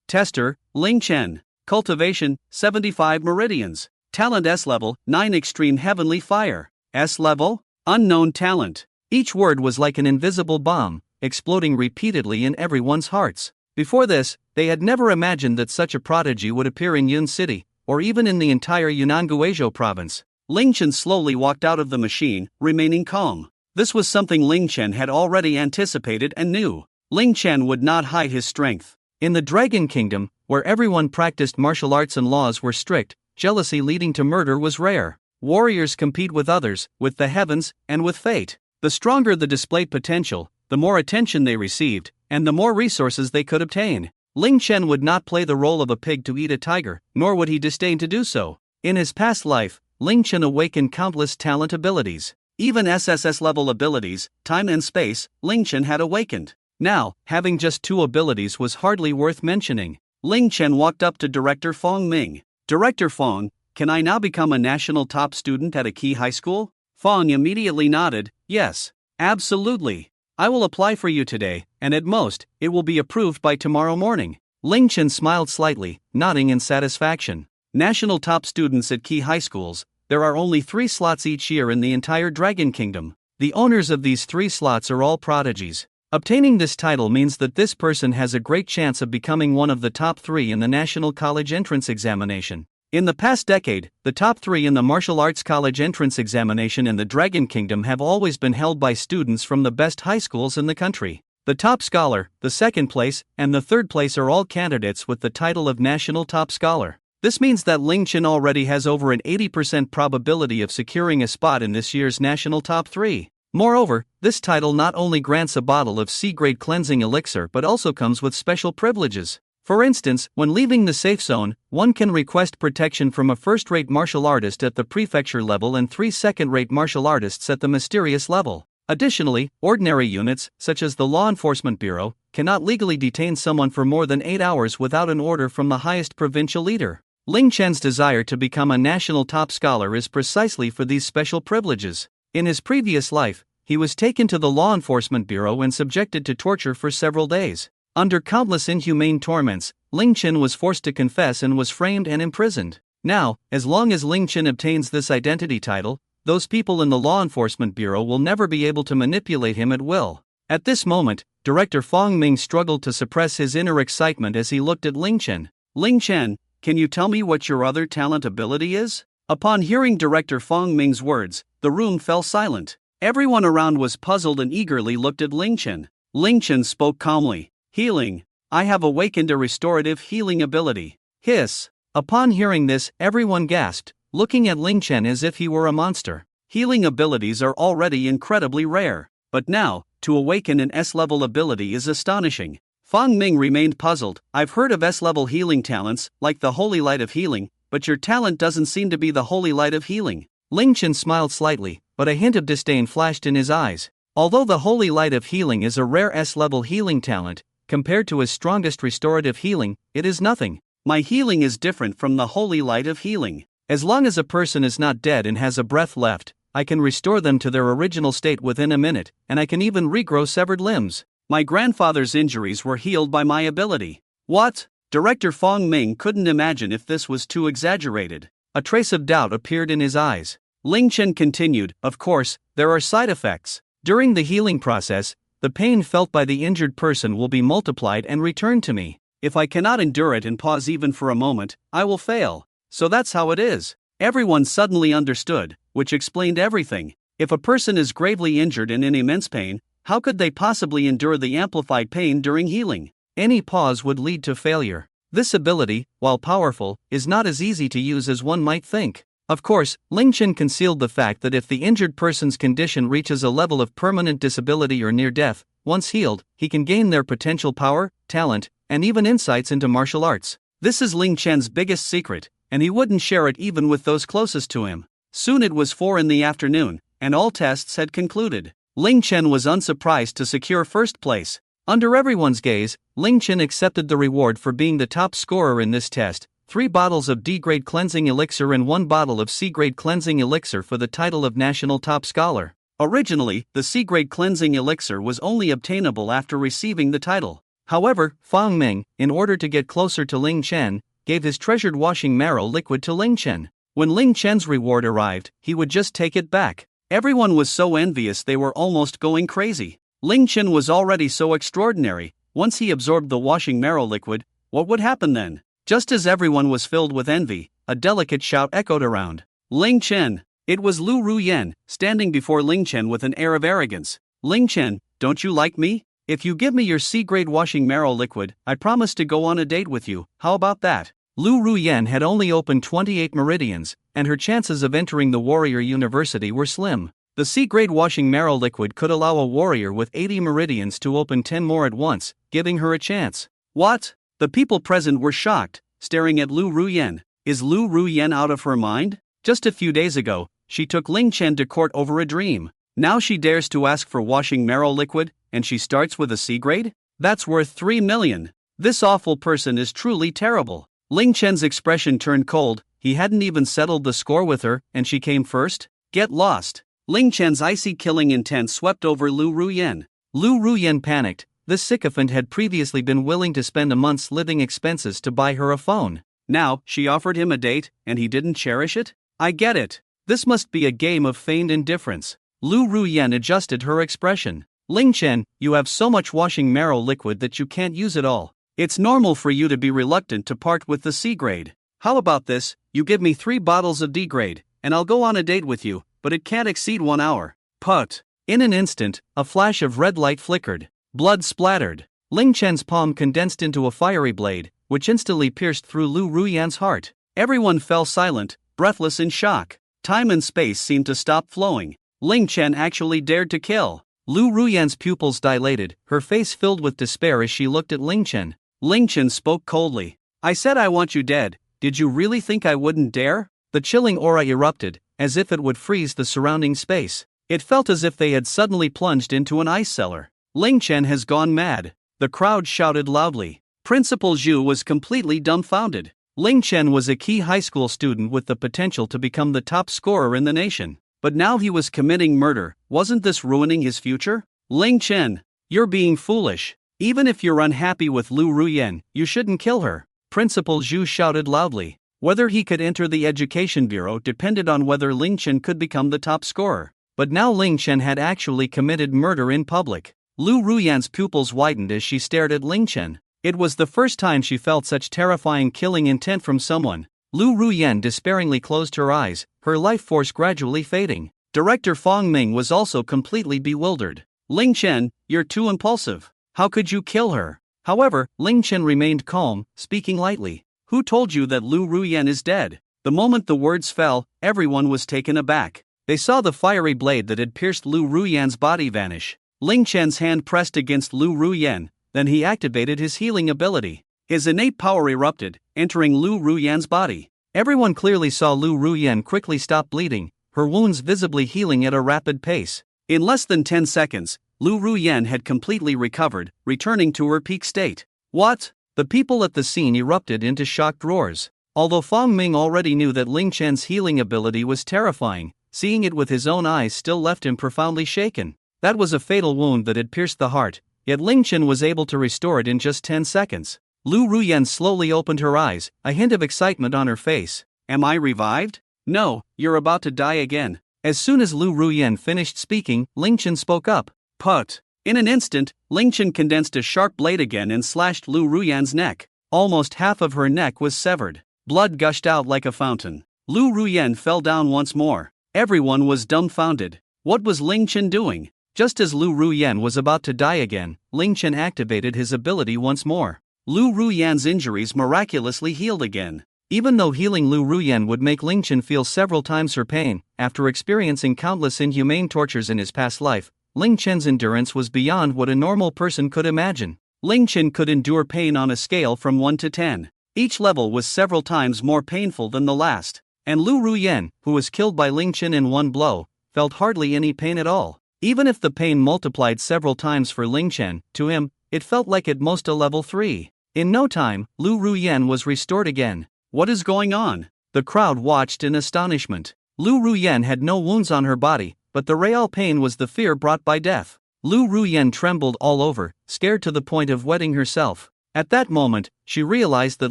Speaker 1: Tester, Ling Chen. Cultivation, 75 meridians. Talent S-level, 9 extreme heavenly fire. S-level, unknown talent. Each word was like an invisible bomb, exploding repeatedly in everyone's hearts. Before this, they had never imagined that such a prodigy would appear in Yun City, or even in the entire Yunnan Guizhou province. Ling Chen slowly walked out of the machine, remaining calm. This was something Ling Chen had already anticipated and knew. Ling Chen would not hide his strength. In the Dragon Kingdom, where everyone practiced martial arts and laws were strict, jealousy leading to murder was rare. Warriors compete with others, with the heavens, and with fate. The stronger the displayed potential, the more attention they received, and the more resources they could obtain. Ling Chen would not play the role of a pig to eat a tiger, nor would he disdain to do so. In his past life, Ling Chen awakened countless talent abilities. Even SSSS-level abilities, time and space, Ling Chen had awakened. Now, having just 2 abilities was hardly worth mentioning. Ling Chen walked up to Director Fong Ming. Director Fong, can I now become a national top student at a key high school? Fong immediately nodded, yes, absolutely. I will apply for you today, and at most, it will be approved by tomorrow morning. Ling Chen smiled slightly, nodding in satisfaction. National top students at key high schools. There are only 3 slots each year in the entire Dragon Kingdom. The owners of these 3 slots are all prodigies. Obtaining this title means that this person has a great chance of becoming one of the top 3 in the National College Entrance Examination. In the past decade, the top 3 in the Martial Arts College Entrance Examination in the Dragon Kingdom have always been held by students from the best high schools in the country. The top scholar, the second place, and the third place are all candidates with the title of National Top Scholar. This means that Ling Chen already has over an 80% probability of securing a spot in this year's National Top 3. Moreover, this title not only grants a bottle of C-grade cleansing elixir but also comes with special privileges. For instance, when leaving the safe zone, one can request protection from a first-rate martial artist at the prefecture level and 3 second-rate martial artists at the mysterious level. Additionally, ordinary units, such as the Law Enforcement Bureau, cannot legally detain someone for more than 8 hours without an order from the highest provincial leader. Ling Chen's desire to become a national top scholar is precisely for these special privileges. In his previous life, he was taken to the Law Enforcement Bureau and subjected to torture for several days. Under countless inhumane torments, Ling Chen was forced to confess and was framed and imprisoned. Now, as long as Ling Chen obtains this identity title, those people in the Law Enforcement Bureau will never be able to manipulate him at will. At this moment, director Fong Ming struggled to suppress his inner excitement as he looked at Ling Chen. Ling Chen, can you tell me what your other talent ability is? Upon hearing director Fong Ming's words, the room fell silent. Everyone around was puzzled and eagerly looked at Ling Chen. Ling Chen spoke calmly. Healing. I have awakened a restorative healing ability. Hiss. Upon hearing this, everyone gasped, looking at Ling Chen as if he were a monster. Healing abilities are already incredibly rare, but now, to awaken an S-level ability is astonishing. Fong Ming remained puzzled. I've heard of S-level healing talents, like the Holy Light of Healing, but your talent doesn't seem to be the Holy Light of Healing. Ling Chen smiled slightly, but a hint of disdain flashed in his eyes. Although the Holy Light of Healing is a rare S-level healing talent, compared to his strongest restorative healing, it is nothing. My healing is different from the Holy Light of Healing. As long as a person is not dead and has a breath left, I can restore them to their original state within a minute, and I can even regrow severed limbs. My grandfather's injuries were healed by my ability. What? Director Fong Ming couldn't imagine if this was too exaggerated. A trace of doubt appeared in his eyes. Ling Chen continued, of course, there are side effects. During the healing process, the pain felt by the injured person will be multiplied and returned to me. If I cannot endure it and pause even for a moment, I will fail. So that's how it is. Everyone suddenly understood, which explained everything. If a person is gravely injured and in immense pain, how could they possibly endure the amplified pain during healing? Any pause would lead to failure. This ability, while powerful, is not as easy to use as one might think. Of course, Ling Chen concealed the fact that if the injured person's condition reaches a level of permanent disability or near death, once healed, he can gain their potential power, talent, and even insights into martial arts. This is Ling Chen's biggest secret, and he wouldn't share it even with those closest to him. Soon it was 4 in the afternoon, and all tests had concluded. Ling Chen was unsurprised to secure first place. Under everyone's gaze, Ling Chen accepted the reward for being the top scorer in this test, 3 bottles of D-grade cleansing elixir and 1 bottle of C-grade cleansing elixir for the title of National Top Scholar. Originally, the C-grade cleansing elixir was only obtainable after receiving the title. However, Fong Ming, in order to get closer to Ling Chen, gave his treasured washing marrow liquid to Ling Chen. When Ling Chen's reward arrived, he would just take it back. Everyone was so envious they were almost going crazy. Ling Chen was already so extraordinary. Once he absorbed the washing marrow liquid, what would happen then? Just as everyone was filled with envy, a delicate shout echoed around. Ling Chen! It was Lu Ru Yen, standing before Ling Chen with an air of arrogance. Ling Chen, don't you like me? If you give me your C-grade washing marrow liquid, I promise to go on a date with you. How about that? Lu Ru Yen had only opened 28 meridians, and her chances of entering the warrior university were slim. The C-grade washing marrow liquid could allow a warrior with 80 meridians to open 10 more at once, giving her a chance. What? The people present were shocked, staring at Lu Ru Yen. Is Lu Ru Yen out of her mind? Just a few days ago, she took Ling Chen to court over a dream. Now she dares to ask for washing marrow liquid, and she starts with a C-grade? That's worth 3 million. This awful person is truly terrible. Ling Chen's expression turned cold. He hadn't even settled the score with her, and she came first? Get lost. Ling Chen's icy killing intent swept over Lu Ru Yen. Lu Ru Yen panicked. This sycophant had previously been willing to spend a month's living expenses to buy her a phone. Now, she offered him a date, and he didn't cherish it? I get it. This must be a game of feigned indifference. Lu Ru Yen adjusted her expression. Ling Chen, you have so much washing marrow liquid that you can't use it all. It's normal for you to be reluctant to part with the C grade. How about this, you give me 3 bottles of D grade, and I'll go on a date with you, but it can't exceed 1 hour. Put. In an instant, a flash of red light flickered. Blood splattered. Ling Chen's palm condensed into a fiery blade, which instantly pierced through Lu Ru Yen's heart. Everyone fell silent, breathless in shock. Time and space seemed to stop flowing. Ling Chen actually dared to kill. Lu Ru Yen's pupils dilated, her face filled with despair as she looked at Ling Chen. Ling Chen spoke coldly. I said I want you dead. Did you really think I wouldn't dare? The chilling aura erupted, as if it would freeze the surrounding space. It felt as if they had suddenly plunged into an ice cellar. Ling Chen has gone mad. The crowd shouted loudly. Principal Zhu was completely dumbfounded. Ling Chen was a key high school student with the potential to become the top scorer in the nation. But now he was committing murder. Wasn't this ruining his future? Ling Chen, you're being foolish. Even if you're unhappy with Lu Ru Yen, you shouldn't kill her. Principal Zhu shouted loudly. Whether he could enter the education bureau depended on whether Ling Chen could become the top scorer. But now Ling Chen had actually committed murder in public. Lu Ru Yen's pupils widened as she stared at Ling Chen. It was the first time she felt such terrifying killing intent from someone. Lu Ru Yen despairingly closed her eyes, her life force gradually fading. Director Fong Ming was also completely bewildered. Ling Chen, you're too impulsive. How could you kill her? However, Ling Chen remained calm, speaking lightly. Who told you that Lu Ru Yen is dead? The moment the words fell, everyone was taken aback. They saw the fiery blade that had pierced Lu Ru Yen's body vanish. Ling Chen's hand pressed against Lu Ru Yen, then he activated his healing ability. His innate power erupted, entering Lu Ru Yen's body. Everyone clearly saw Lu Ru Yen quickly stop bleeding, her wounds visibly healing at a rapid pace. In less than 10 seconds, Lu Ru Yen had completely recovered, returning to her peak state. What? The people at the scene erupted into shocked roars. Although Fong Ming already knew that Ling Chen's healing ability was terrifying, seeing it with his own eyes still left him profoundly shaken. That was a fatal wound that had pierced the heart, yet Ling Chen was able to restore it in just 10 seconds. Lu Ru Yen slowly opened her eyes, a hint of excitement on her face. Am I revived? No, you're about to die again. As soon as Lu Ru Yen finished speaking, Ling Chen spoke up. Put. In an instant, Ling Chen condensed a sharp blade again and slashed Lu Ru Yen's neck. Almost half of her neck was severed. Blood gushed out like a fountain. Lu Ru Yen fell down once more. Everyone was dumbfounded. What was Ling Chen doing? Just as Lu Ru Yen was about to die again, Ling Chen activated his ability once more. Lu Ru Yen's injuries miraculously healed again. Even though healing Lu Ru Yen would make Ling Chen feel several times her pain, after experiencing countless inhumane tortures in his past life, Ling Chen's endurance was beyond what a normal person could imagine. Ling Chen could endure pain on a scale from 1 to 10. Each level was several times more painful than the last. And Lu Ru Yen, who was killed by Ling Chen in one blow, felt hardly any pain at all. Even if the pain multiplied several times for Ling Chen, to him, it felt like at most a level 3. In no time, Lu Ru Yen was restored again. What is going on? The crowd watched in astonishment. Lu Ru Yen had no wounds on her body, but the real pain was the fear brought by death. Lu Ru Yen trembled all over, scared to the point of wetting herself. At that moment, she realized that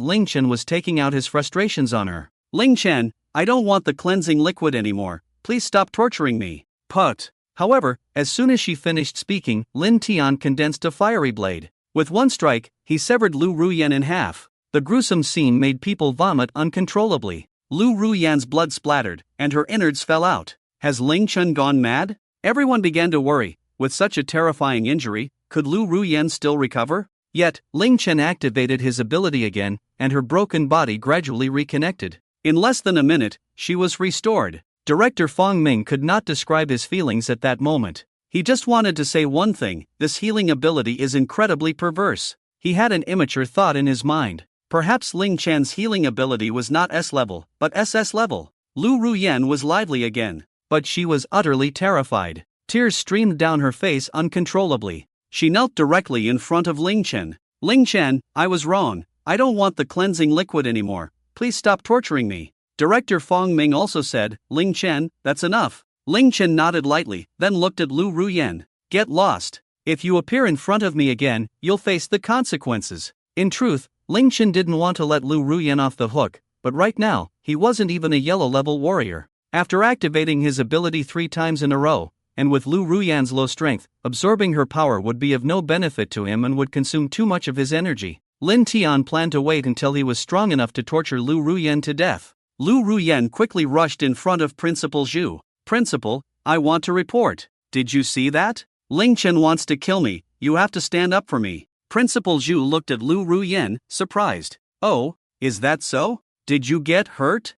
Speaker 1: Ling Chen was taking out his frustrations on her. Ling Chen, I don't want the cleansing liquid anymore. Please stop torturing me. Put. However, as soon as she finished speaking, Lin Tian condensed a fiery blade. With one strike, he severed Lu Ru Yen in half. The gruesome scene made people vomit uncontrollably. Lu Ru Yen's blood splattered, and her innards fell out. Has Ling Chen gone mad? Everyone began to worry. With such a terrifying injury, could Lu Ru Yen still recover? Yet, Ling Chen activated his ability again, and her broken body gradually reconnected. In less than a minute, she was restored. Director Fong Ming could not describe his feelings at that moment. He just wanted to say one thing: this healing ability is incredibly perverse. He had an immature thought in his mind. Perhaps Ling Chen's healing ability was not S-level, but SS-level. Lu Ru Yen was lively again, but she was utterly terrified. Tears streamed down her face uncontrollably. She knelt directly in front of Ling Chen. Ling Chen, I was wrong. I don't want the cleansing liquid anymore. Please stop torturing me. Director Fong Ming also said, Ling Chen, that's enough. Ling Chen nodded lightly, then looked at Lu Ru Yen. Get lost. If you appear in front of me again, you'll face the consequences. In truth, Ling Chen didn't want to let Lu Ru Yen off the hook, but right now, he wasn't even a yellow-level warrior. After activating his ability 3 times in a row, and with Lu Ru Yan's low strength, absorbing her power would be of no benefit to him and would consume too much of his energy. Lin Tian planned to wait until he was strong enough to torture Lu Ru Yen to death. Lu Ru Yen quickly rushed in front of Principal Zhu. "Principal, I want to report. Did you see that? Ling Chen wants to kill me, you have to stand up for me." Principal Zhu looked at Lu Ru Yen, surprised. "Oh, is that so? Did you get hurt?"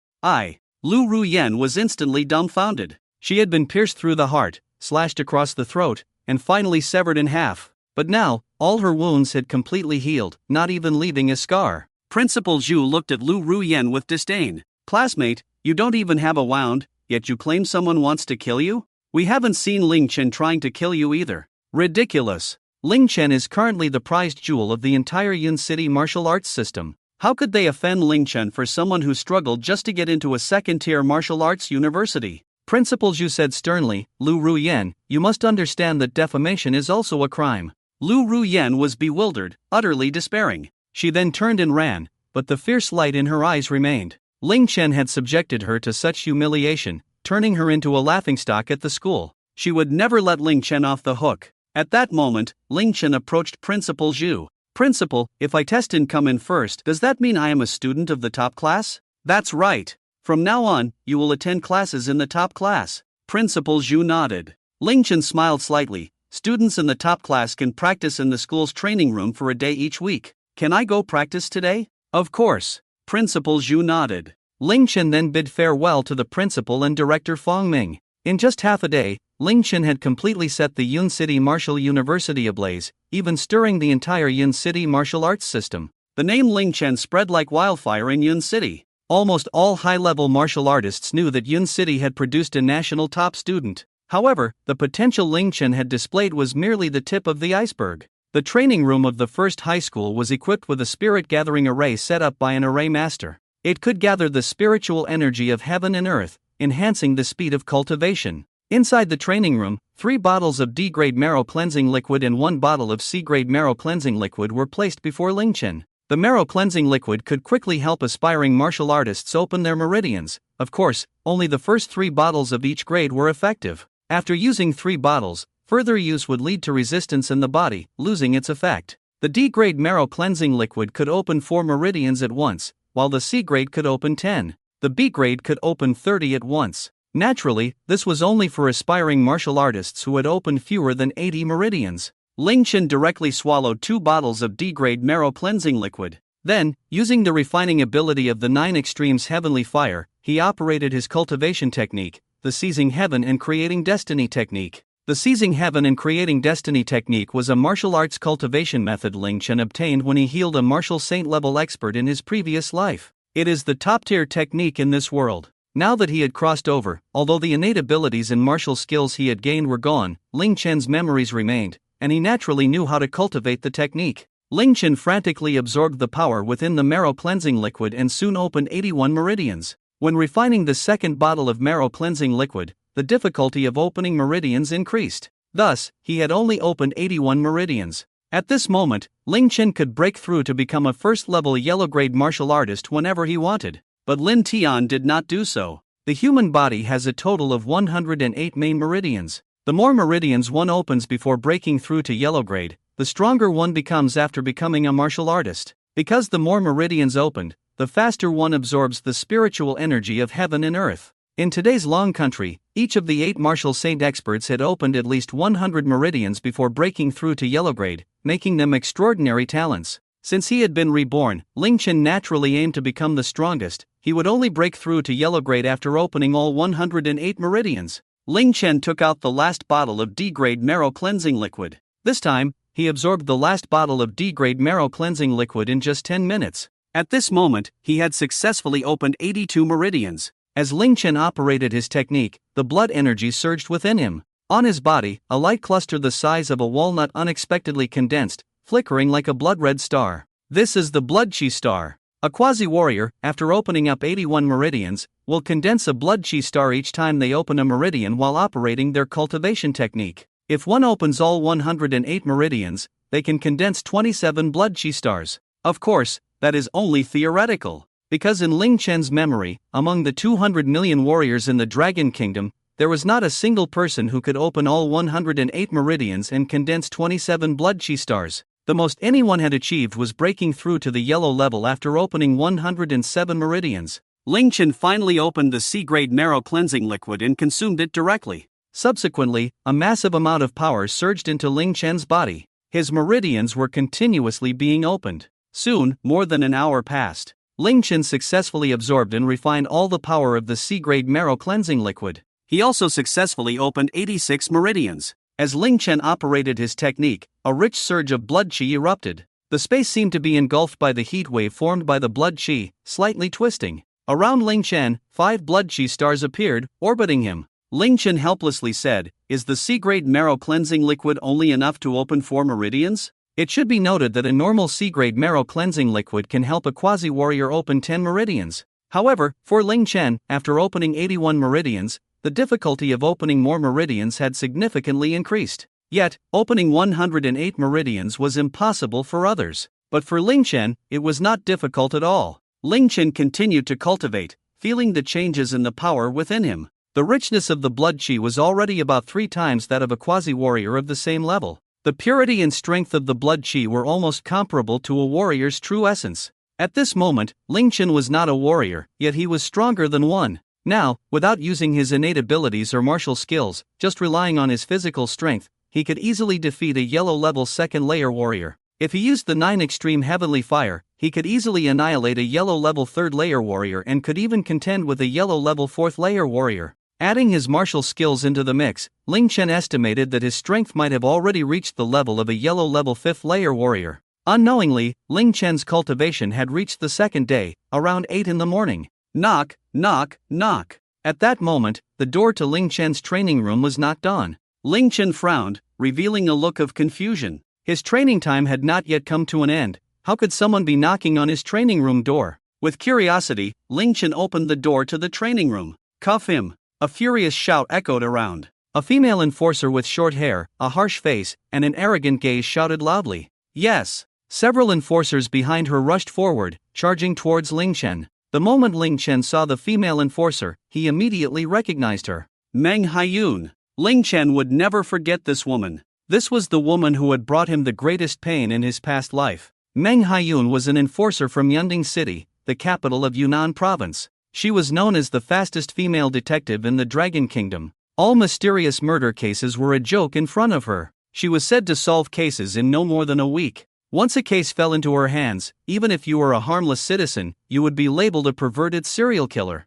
Speaker 1: Lu Ru Yen was instantly dumbfounded. She had been pierced through the heart, slashed across the throat, and finally severed in half. But now, all her wounds had completely healed, not even leaving a scar. Principal Zhu looked at Lu Ru Yen with disdain. "Classmate, you don't even have a wound, yet you claim someone wants to kill you? We haven't seen Ling Chen trying to kill you either." Ridiculous. Ling Chen is currently the prized jewel of the entire Yun City martial arts system. How could they offend Ling Chen for someone who struggled just to get into a second-tier martial arts university? Principal Zhu said sternly, "Lu Ru Yen, you must understand that defamation is also a crime." Lu Ru Yen was bewildered, utterly despairing. She then turned and ran, but the fierce light in her eyes remained. Ling Chen had subjected her to such humiliation, turning her into a laughingstock at the school. She would never let Ling Chen off the hook. At that moment, Ling Chen approached Principal Zhu. "Principal, if I test and come in first, does that mean I am a student of the top class?" "That's right. From now on, you will attend classes in the top class." Principal Zhu nodded. Ling Chen smiled slightly. "Students in the top class can practice in the school's training room for a day each week. Can I go practice today?" "Of course." Principal Zhu nodded. Ling Chen then bid farewell to the principal and director Fong Ming. In just half a day, Ling Chen had completely set the Yun City Martial University ablaze, even stirring the entire Yun City martial arts system. The name Ling Chen spread like wildfire in Yun City. Almost all high-level martial artists knew that Yun City had produced a national top student. However, the potential Ling Chen had displayed was merely the tip of the iceberg. The training room of the first high school was equipped with a spirit-gathering array set up by an array master. It could gather the spiritual energy of heaven and earth, enhancing the speed of cultivation. Inside the training room, 3 bottles of D-grade marrow cleansing liquid and 1 bottle of C-grade marrow cleansing liquid were placed before Ling Chen. The marrow cleansing liquid could quickly help aspiring martial artists open their meridians. Of course, only the first 3 bottles of each grade were effective. After using 3 bottles, further use would lead to resistance in the body, losing its effect. The D-grade marrow cleansing liquid could open 4 meridians at once, while the C-grade could open 10. The B-grade could open 30 at once. Naturally, this was only for aspiring martial artists who had opened fewer than 80 meridians. Ling Chen directly swallowed 2 bottles of D-grade marrow cleansing liquid. Then, using the refining ability of the 9 Extremes Heavenly Fire, he operated his cultivation technique, the Seizing Heaven and Creating Destiny technique. The Seizing Heaven and Creating Destiny technique was a martial arts cultivation method Ling Chen obtained when he healed a martial saint-level expert in his previous life. It is the top-tier technique in this world. Now that he had crossed over, although the innate abilities and martial skills he had gained were gone, Ling Chen's memories remained, and he naturally knew how to cultivate the technique. Ling Chen frantically absorbed the power within the marrow cleansing liquid and soon opened 81 meridians. When refining the second bottle of marrow cleansing liquid, the difficulty of opening meridians increased. Thus, he had only opened 81 meridians. At this moment, Ling Chen could break through to become a first-level yellow-grade martial artist whenever he wanted. But Lin Tian did not do so. The human body has a total of 108 main meridians. The more meridians one opens before breaking through to yellow grade, the stronger one becomes after becoming a martial artist. Because the more meridians opened, the faster one absorbs the spiritual energy of heaven and earth. In today's Long country, each of the 8 martial saint experts had opened at least 100 meridians before breaking through to yellow grade, making them extraordinary talents. Since he had been reborn, Ling Chen naturally aimed to become the strongest. He would only break through to yellow grade after opening all 108 meridians. Ling Chen took out the last bottle of D-grade marrow cleansing liquid. This time, he absorbed the last bottle of D-grade marrow cleansing liquid in just 10 minutes. At this moment, he had successfully opened 82 meridians. As Ling Chen operated his technique, the blood energy surged within him. On his body, a light cluster the size of a walnut unexpectedly condensed, flickering like a blood-red star. This is the blood chi star. A quasi-warrior, after opening up 81 meridians, will condense a blood chi star each time they open a meridian while operating their cultivation technique. If one opens all 108 meridians, they can condense 27 blood chi stars. Of course, that is only theoretical. Because in Ling Chen's memory, among the 200 million warriors in the Dragon Kingdom, there was not a single person who could open all 108 meridians and condense 27 blood chi stars. The most anyone had achieved was breaking through to the yellow level after opening 107 meridians. Ling Chen finally opened the C-grade marrow cleansing liquid and consumed it directly. Subsequently, a massive amount of power surged into Ling Chen's body. His meridians were continuously being opened. Soon, more than an hour passed. Ling Chen successfully absorbed and refined all the power of the C-grade marrow cleansing liquid. He also successfully opened 86 meridians. As Ling Chen operated his technique, a rich surge of blood chi erupted. The space seemed to be engulfed by the heat wave formed by the blood chi, slightly twisting. Around Ling Chen, 5 blood chi stars appeared, orbiting him. Ling Chen helplessly said, "Is the C-grade marrow cleansing liquid only enough to open 4 meridians?" It should be noted that a normal C-grade marrow cleansing liquid can help a quasi-warrior open 10 meridians. However, for Ling Chen, after opening 81 meridians, the difficulty of opening more meridians had significantly increased. Yet, opening 108 meridians was impossible for others. But for Ling Chen, it was not difficult at all. Ling Chen continued to cultivate, feeling the changes in the power within him. The richness of the blood chi was already about 3 times that of a quasi-warrior of the same level. The purity and strength of the blood chi were almost comparable to a warrior's true essence. At this moment, Ling Chen was not a warrior, yet he was stronger than one. Now, without using his innate abilities or martial skills, just relying on his physical strength, he could easily defeat a yellow-level second-layer warrior. If he used the 9 extreme heavenly fire, he could easily annihilate a yellow-level third-layer warrior and could even contend with a yellow-level fourth-layer warrior. Adding his martial skills into the mix, Ling Chen estimated that his strength might have already reached the level of a yellow-level fifth-layer warrior. Unknowingly, Ling Chen's cultivation had reached the second day, around 8 in the morning. Knock, knock, knock. At that moment, the door to Ling Chen's training room was knocked on. Ling Chen frowned, revealing a look of confusion. His training time had not yet come to an end. How could someone be knocking on his training room door? With curiosity, Ling Chen opened the door to the training room. "Cuff him!" A furious shout echoed around. A female enforcer with short hair, a harsh face, and an arrogant gaze shouted loudly, "Yes!" Several enforcers behind her rushed forward, charging towards Ling Chen. The moment Ling Chen saw the female enforcer, he immediately recognized her. Mang Hayun. Ling Chen would never forget this woman. This was the woman who had brought him the greatest pain in his past life. Mang Hayun was an enforcer from Yunding City, the capital of Yunnan Province. She was known as the fastest female detective in the Dragon Kingdom. All mysterious murder cases were a joke in front of her. She was said to solve cases in no more than a week. Once a case fell into her hands, even if you were a harmless citizen, you would be labeled a perverted serial killer.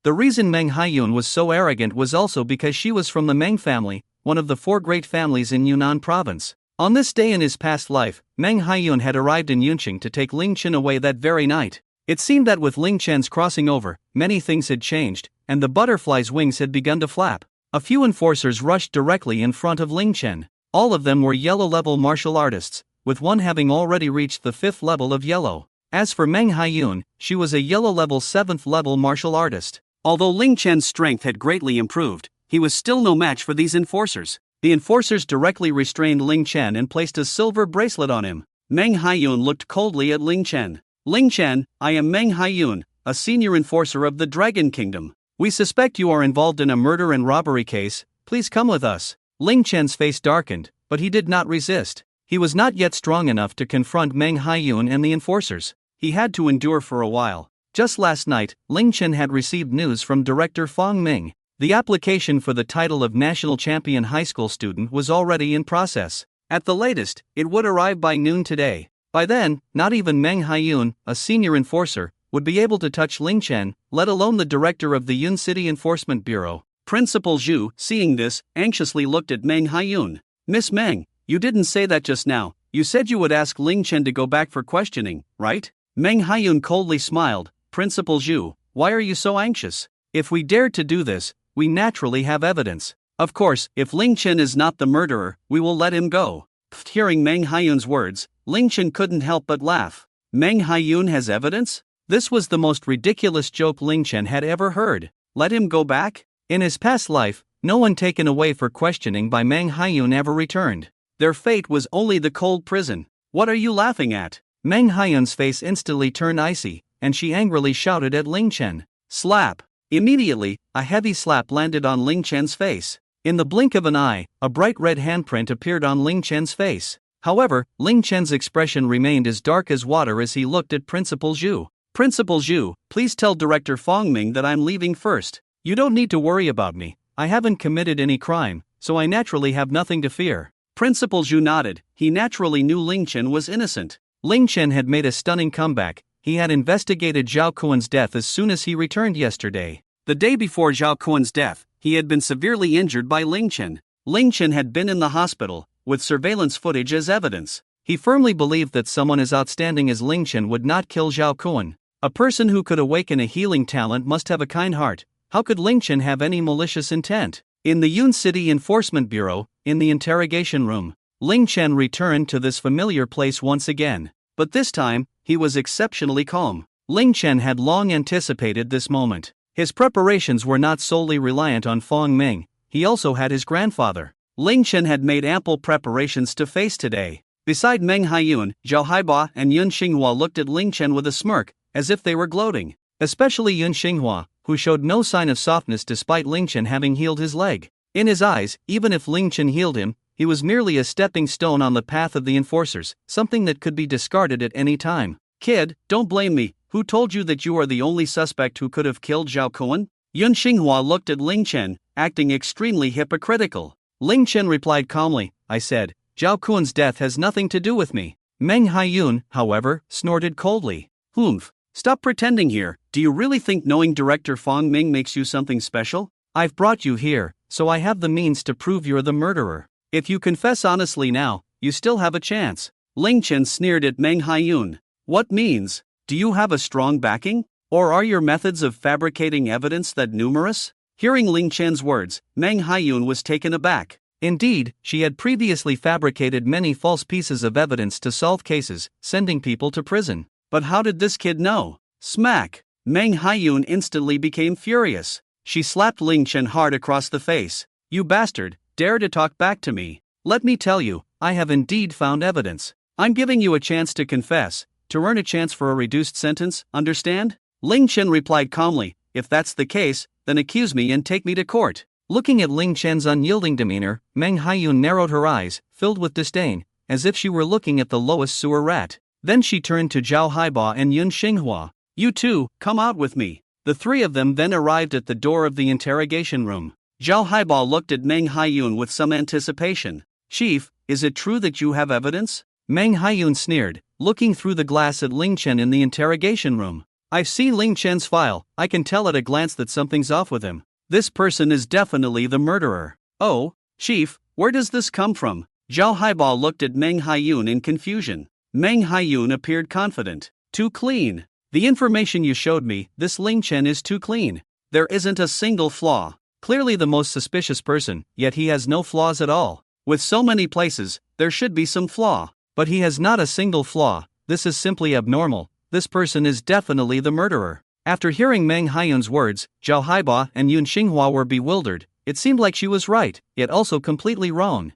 Speaker 1: The reason Mang Hayun was so arrogant was also because she was from the Mang family, one of the 4 great families in Yunnan Province. On this day in his past life, Mang Hayun had arrived in Yunqing to take Ling Chen away that very night. It seemed that with Ling Chen's crossing over, many things had changed, and the butterfly's wings had begun to flap. A few enforcers rushed directly in front of Ling Chen. All of them were yellow-level martial artists, with one having already reached the 5th level of yellow. As for Mang Hayun, she was a yellow-level 7th-level martial artist. Although Ling Chen's strength had greatly improved, he was still no match for these enforcers. The enforcers directly restrained Ling Chen and placed a silver bracelet on him. Mang Hayun looked coldly at Ling Chen. "Ling Chen, I am Mang Hayun, a senior enforcer of the Dragon Kingdom. We suspect you are involved in a murder and robbery case. Please come with us." Ling Chen's face darkened, but he did not resist. He was not yet strong enough to confront Mang Hayun and the enforcers. He had to endure for a while. Just last night, Ling Chen had received news from Director Fong Ming. The application for the title of National Champion High School student was already in process. At the latest, it would arrive by noon today. By then, not even Mang Hayun, a senior enforcer, would be able to touch Ling Chen, let alone the director of the Yun City Enforcement Bureau. Principal Zhu, seeing this, anxiously looked at Mang Hayun. "Miss Mang, you didn't say that just now. You said you would ask Ling Chen to go back for questioning, right?" Mang Hayun coldly smiled. "Principal Zhu, why are you so anxious? If we dared to do this, we naturally have evidence. Of course, if Ling Chen is not the murderer, we will let him go." Hearing Mang Hayun's words, Ling Chen couldn't help but laugh. Mang Hayun has evidence? This was the most ridiculous joke Ling Chen had ever heard. Let him go back? In his past life, no one taken away for questioning by Mang Hayun ever returned. Their fate was only the cold prison. "What are you laughing at?" Mang Hayun's face instantly turned icy, and she angrily shouted at Ling Chen. Slap! Immediately, a heavy slap landed on Ling Chen's face. In the blink of an eye, a bright red handprint appeared on Ling Chen's face. However, Ling Chen's expression remained as dark as water as he looked at Principal Zhu. Principal Zhu, please tell Director Fong Ming that I'm leaving first. You don't need to worry about me. I haven't committed any crime, so I naturally have nothing to fear. Principal Zhu nodded. He naturally knew Ling Chen was innocent. Ling Chen had made a stunning comeback. He had investigated Zhao Kuan's death as soon as he returned yesterday. The day before Zhao Kuan's death, he had been severely injured by Ling Chen. Ling Chen had been in the hospital, with surveillance footage as evidence. He firmly believed that someone as outstanding as Ling Chen would not kill Zhao Kuan. A person who could awaken a healing talent must have a kind heart. How could Ling Chen have any malicious intent? In the Yun City Enforcement Bureau, in the interrogation room, Ling Chen returned to this familiar place once again. But this time, he was exceptionally calm. Ling Chen had long anticipated this moment. His preparations were not solely reliant on Fong Ming, he also had his grandfather. Ling Chen had made ample preparations to face today. Beside Meng Haiyun, Zhao Haibao and Yun Xinghua looked at Ling Chen with a smirk, as if they were gloating. Especially Yun Xinghua, who showed no sign of softness despite Ling Chen having healed his leg. In his eyes, even if Ling Chen healed him, he was merely a stepping stone on the path of the enforcers, something that could be discarded at any time. Kid, don't blame me. Who told you that you are the only suspect who could have killed Zhao Kuan? Yun Xinghua looked at Ling Chen, acting extremely hypocritical. Ling Chen replied calmly, I said, Zhao Kuan's death has nothing to do with me. Meng Haiyun, however, snorted coldly. Humph. Stop pretending here. Do you really think knowing Director Fong Ming makes you something special? I've brought you here, so I have the means to prove you're the murderer. If you confess honestly now, you still have a chance. Ling Chen sneered at Meng Haiyun. What means? Do you have a strong backing? Or are your methods of fabricating evidence that numerous? Hearing Ling Chen's words, Meng Haiyun was taken aback. Indeed, she had previously fabricated many false pieces of evidence to solve cases, sending people to prison. But how did this kid know? Smack! Meng Haiyun instantly became furious. She slapped Ling Chen hard across the face. You bastard, dare to talk back to me. Let me tell you, I have indeed found evidence. I'm giving you a chance to confess, to earn a chance for a reduced sentence, understand? Ling Chen replied calmly, if that's the case, then accuse me and take me to court. Looking at Ling Chen's unyielding demeanor, Meng Haiyun narrowed her eyes, filled with disdain, as if she were looking at the lowest sewer rat. Then she turned to Zhao Haibao and Yun Xinghua. You two, come out with me. The three of them then arrived at the door of the interrogation room. Zhao Haibao looked at Meng Haiyun with some anticipation. Chief, is it true that you have evidence? Meng Haiyun sneered, looking through the glass at Ling Chen in the interrogation room. I've seen Ling Chen's file, I can tell at a glance that something's off with him. This person is definitely the murderer. Oh, Chief, where does this come from? Zhao Haibao looked at Meng Haiyun in confusion. Meng Haiyun appeared confident. Too clean. The information you showed me, this Ling Chen is too clean. There isn't a single flaw. Clearly the most suspicious person, yet he has no flaws at all. With so many places, there should be some flaw. But he has not a single flaw. This is simply abnormal. This person is definitely the murderer. After hearing Meng Haiyun's words, Zhao Haibao and Yun Xinghua were bewildered. It seemed like she was right, yet also completely wrong.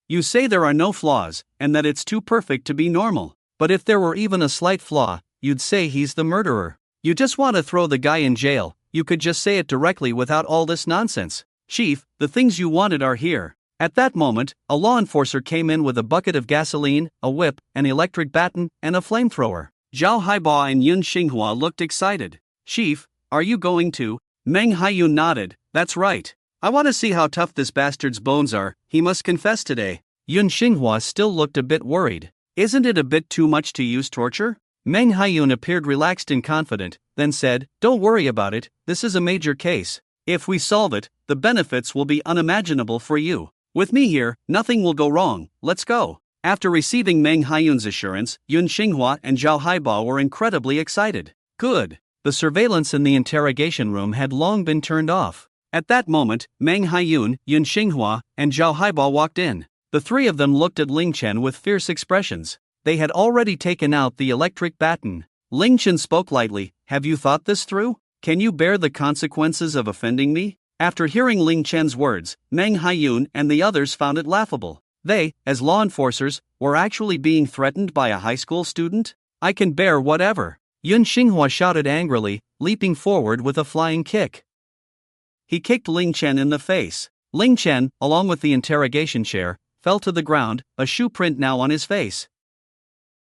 Speaker 1: You say there are no flaws, and that it's too perfect to be normal. But if there were even a slight flaw, you'd say he's the murderer. You just want to throw the guy in jail. You could just say it directly without all this nonsense. Chief, the things you wanted are here. At that moment, a law enforcer came in with a bucket of gasoline, a whip, an electric baton, and a flamethrower. Zhao Haibao and Yun Xinghua looked excited. Chief, are you going to? Meng Haiyun nodded. That's right. I want to see how tough this bastard's bones are. He must confess today. Yun Xinghua still looked a bit worried. Isn't it a bit too much to use torture? Meng Haiyun appeared relaxed and confident, then said, don't worry about it, this is a major case. If we solve it, the benefits will be unimaginable for you. With me here, nothing will go wrong. Let's go. After receiving Meng Haiyun's assurance, Yun Xinghua and Zhao Haibao were incredibly excited. Good. The surveillance in the interrogation room had long been turned off. At that moment, Meng Haiyun, Yun Xinghua, and Zhao Haibao walked in. The three of them looked at Ling Chen with fierce expressions. They had already taken out the electric baton. Ling Chen spoke lightly, have you thought this through? Can you bear the consequences of offending me? After hearing Ling Chen's words, Meng Haiyun and the others found it laughable. They, as law enforcers, were actually being threatened by a high school student? I can bear whatever. Yun Xinghua shouted angrily, leaping forward with a flying kick. He kicked Ling Chen in the face. Ling Chen, along with the interrogation chair, fell to the ground, a shoe print now on his face.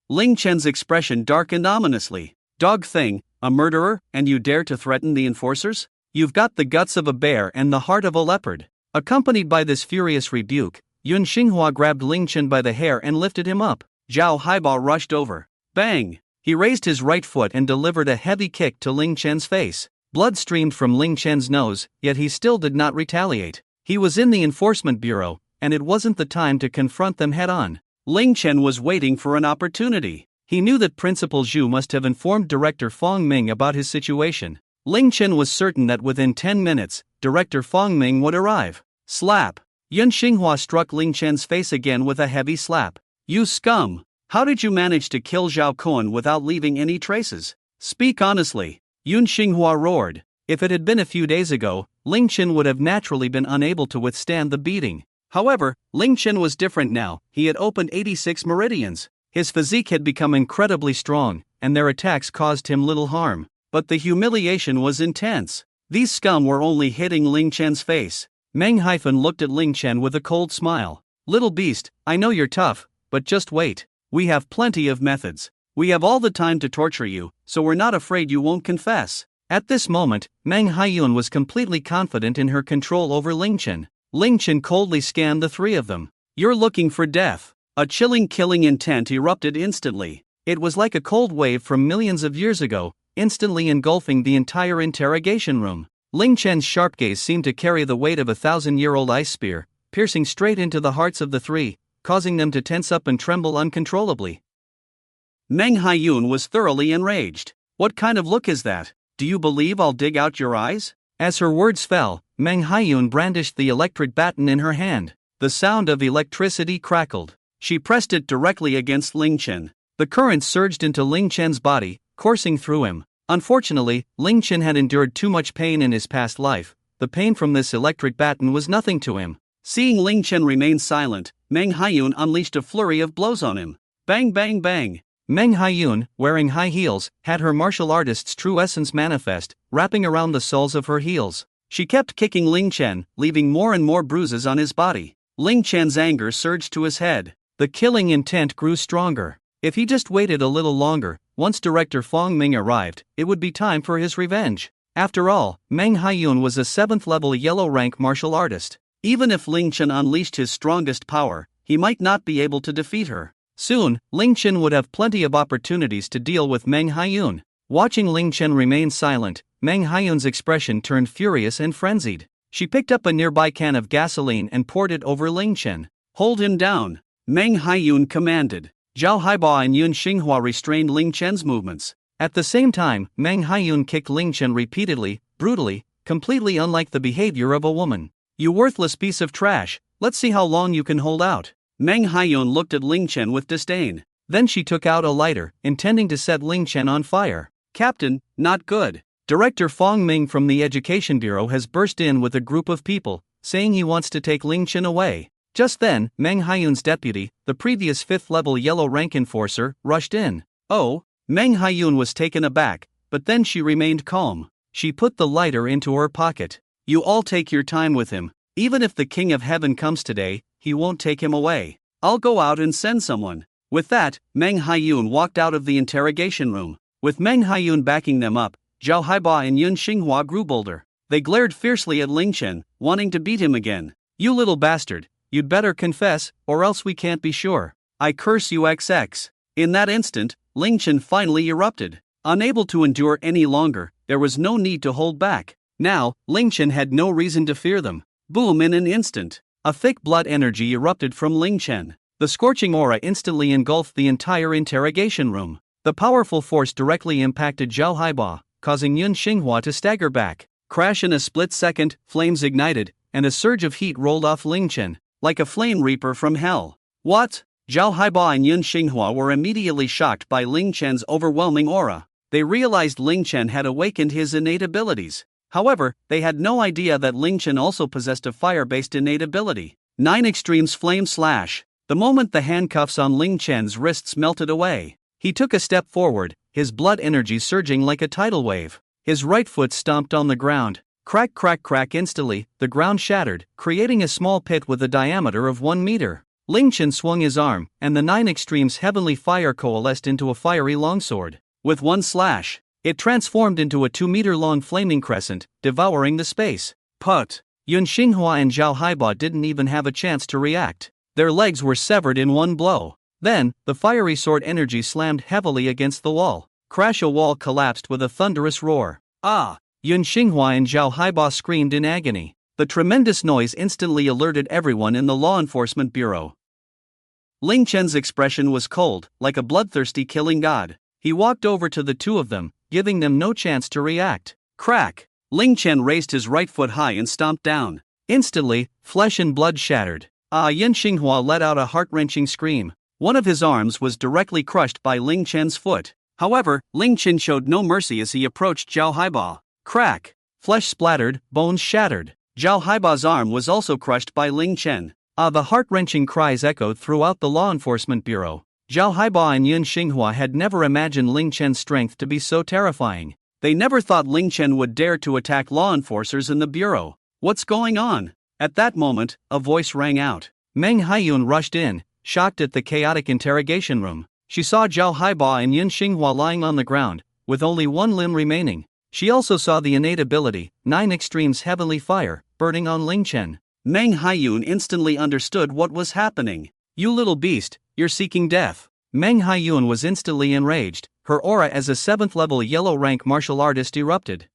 Speaker 1: Ling Chen's expression darkened ominously. Dog thing, a murderer, and you dare to threaten the enforcers? You've got the guts of a bear and the heart of a leopard. Accompanied by this furious rebuke, Yun Xinghua grabbed Ling Chen by the hair and lifted him up. Zhao Haiba rushed over. Bang! He raised his right foot and delivered a heavy kick to Ling Chen's face. Blood streamed from Ling Chen's nose, yet he still did not retaliate. He was in the enforcement bureau, and it wasn't the time to confront them head-on. Ling Chen was waiting for an opportunity. He knew that Principal Zhu must have informed Director Fong Ming about his situation. Ling Chen was certain that within 10 minutes, Director Fong Ming would arrive. Slap! Yun Xinghua struck Ling Chen's face again with a heavy slap. You scum! How did you manage to kill Zhao Kun without leaving any traces? Speak honestly. Yun Xinghua roared. If it had been a few days ago, Ling Chen would have naturally been unable to withstand the beating. However, Ling Chen was different now. He had opened 86 meridians. His physique had become incredibly strong, and their attacks caused him little harm. But the humiliation was intense. These scum were only hitting Ling Chen's face. Mang looked at Ling Chen with a cold smile. Little beast, I know you're tough, but just wait. We have plenty of methods. We have all the time to torture you, so we're not afraid you won't confess. At this moment, Mang Hayun was completely confident in her control over Ling Chen. Ling Chen coldly scanned the three of them. You're looking for death. A chilling killing intent erupted instantly. It was like a cold wave from millions of years ago, instantly engulfing the entire interrogation room. Ling Chen's sharp gaze seemed to carry the weight of a 1,000-year-old ice spear, piercing straight into the hearts of the three, causing them to tense up and tremble uncontrollably. Meng Haiyun was thoroughly enraged. What kind of look is that? Do you believe I'll dig out your eyes? As her words fell, Meng Haiyun brandished the electric baton in her hand. The sound of electricity crackled. She pressed it directly against Ling Chen. The current surged into Ling Chen's body, coursing through him. Unfortunately, Ling Chen had endured too much pain in his past life. The pain from this electric baton was nothing to him. Seeing Ling Chen remain silent, Meng Haiyun unleashed a flurry of blows on him. Bang bang bang! Meng Haiyun, wearing high heels, had her martial artist's true essence manifest, wrapping around the soles of her heels. She kept kicking Ling Chen, leaving more and more bruises on his body. Ling Chen's anger surged to his head. The killing intent grew stronger. If he just waited a little longer, once Director Fong Ming arrived, it would be time for his revenge. After all, Meng Haiyun was a 7th-level yellow-rank martial artist. Even if Ling Chen unleashed his strongest power, he might not be able to defeat her. Soon, Ling Chen would have plenty of opportunities to deal with Meng Haiyun. Watching Ling Chen remain silent, Meng Haiyun's expression turned furious and frenzied. She picked up a nearby can of gasoline and poured it over Ling Chen. Hold him down, Meng Haiyun commanded. Zhao Haiba and Yun Xinghua restrained Ling Chen's movements. At the same time, Meng Haiyun kicked Ling Chen repeatedly, brutally, completely unlike the behavior of a woman. You worthless piece of trash, let's see how long you can hold out. Meng Haiyun looked at Ling Chen with disdain. Then she took out a lighter, intending to set Ling Chen on fire. Captain, not good. Director Fong Ming from the Education Bureau has burst in with a group of people, saying he wants to take Ling Chen away. Just then, Meng Haiyun's deputy, the previous 5th-level yellow rank enforcer, rushed in. Oh, Meng Haiyun was taken aback, but then she remained calm. She put the lighter into her pocket. You all take your time with him. Even if the King of Heaven comes today, he won't take him away. I'll go out and send someone. With that, Meng Haiyun walked out of the interrogation room. With Meng Haiyun backing them up, Zhao Haiba and Yun Xinghua grew bolder. They glared fiercely at Ling Chen, wanting to beat him again. You little bastard, you'd better confess, or else we can't be sure. I curse you XX. In that instant, Ling Chen finally erupted. Unable to endure any longer, there was no need to hold back. Now, Ling Chen had no reason to fear them. Boom! In an instant, a thick blood energy erupted from Ling Chen. The scorching aura instantly engulfed the entire interrogation room. The powerful force directly impacted Zhao Haiba, causing Yun Xinghua to stagger back. Crash! In a split second, flames ignited, and a surge of heat rolled off Ling Chen, like a flame reaper from hell. What? Zhao Haiba and Yun Xinghua were immediately shocked by Ling Chen's overwhelming aura. They realized Ling Chen had awakened his innate abilities. However, they had no idea that Ling Chen also possessed a fire-based innate ability. 9 Extremes Flame Slash. The moment the handcuffs on Ling Chen's wrists melted away, he took a step forward, his blood energy surging like a tidal wave. His right foot stomped on the ground. Crack, crack, crack. Instantly, the ground shattered, creating a small pit with a diameter of 1 meter. Ling Chen swung his arm, and the 9 extremes heavenly fire coalesced into a fiery longsword. With one slash, it transformed into a 2-meter-long flaming crescent, devouring the space. Put! Yun Xinghua and Zhao Haiba didn't even have a chance to react. Their legs were severed in one blow. Then, the fiery sword energy slammed heavily against the wall. Crash! A wall collapsed with a thunderous roar. Ah! Yun Xinghua and Zhao Haiba screamed in agony. The tremendous noise instantly alerted everyone in the law enforcement bureau. Ling Chen's expression was cold, like a bloodthirsty killing god. He walked over to the two of them, giving them no chance to react. Crack! Ling Chen raised his right foot high and stomped down. Instantly, flesh and blood shattered. Yun Xinghua let out a heart-wrenching scream. One of his arms was directly crushed by Ling Chen's foot. However, Ling Chen showed no mercy as he approached Zhao Haiba. Crack! Flesh splattered, bones shattered. Zhao Haiba's arm was also crushed by Ling Chen. The heart-wrenching cries echoed throughout the law enforcement bureau. Zhao Haiba and Yun Xinghua had never imagined Ling Chen's strength to be so terrifying. They never thought Ling Chen would dare to attack law enforcers in the bureau. What's going on? At that moment, a voice rang out. Mang Hayun rushed in, shocked at the chaotic interrogation room. She saw Zhao Haiba and Yun Xinghua lying on the ground, with only one limb remaining. She also saw the innate ability, 9 extremes heavenly fire, burning on Ling Chen. Mang Hayun instantly understood what was happening. You little beast, you're seeking death. Mang Hayun was instantly enraged. Her aura as a 7th-level yellow-rank martial artist erupted.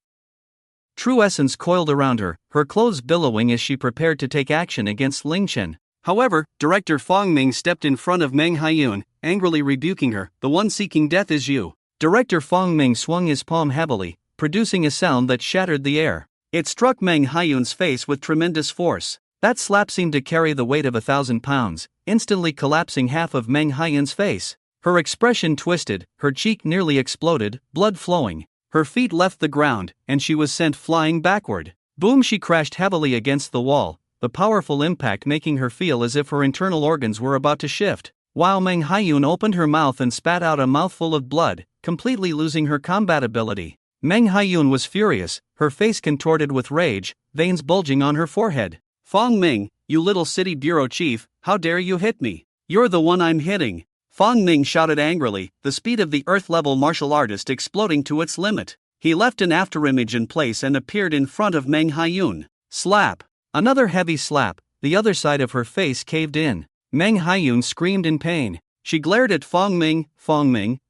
Speaker 1: True essence coiled around her, her clothes billowing as she prepared to take action against Ling Chen. However, Director Fong Ming stepped in front of Mang Hayun, angrily rebuking her. The one seeking death is you. Director Fong Ming swung his palm heavily, producing a sound that shattered the air. It struck Mang Hayun's face with tremendous force. That slap seemed to carry the weight of 1,000 pounds, instantly collapsing half of Mang Hayun's face. Her expression twisted, her cheek nearly exploded, blood flowing. Her feet left the ground, and she was sent flying backward. Boom! She crashed heavily against the wall, the powerful impact making her feel as if her internal organs were about to shift. While Mang Hayun opened her mouth and spat out a mouthful of blood, completely losing her combat ability. Mang Hayun was furious, her face contorted with rage, veins bulging on her forehead. Fong Ming, you little city bureau chief, how dare you hit me? You're the one I'm hitting. Fong Ming shouted angrily, the speed of the Earth-level martial artist exploding to its limit. He left an afterimage in place and appeared in front of Mang Hayun. Slap! Another heavy slap, the other side of her face caved in. Mang Hayun screamed in pain. She glared at Fong Ming,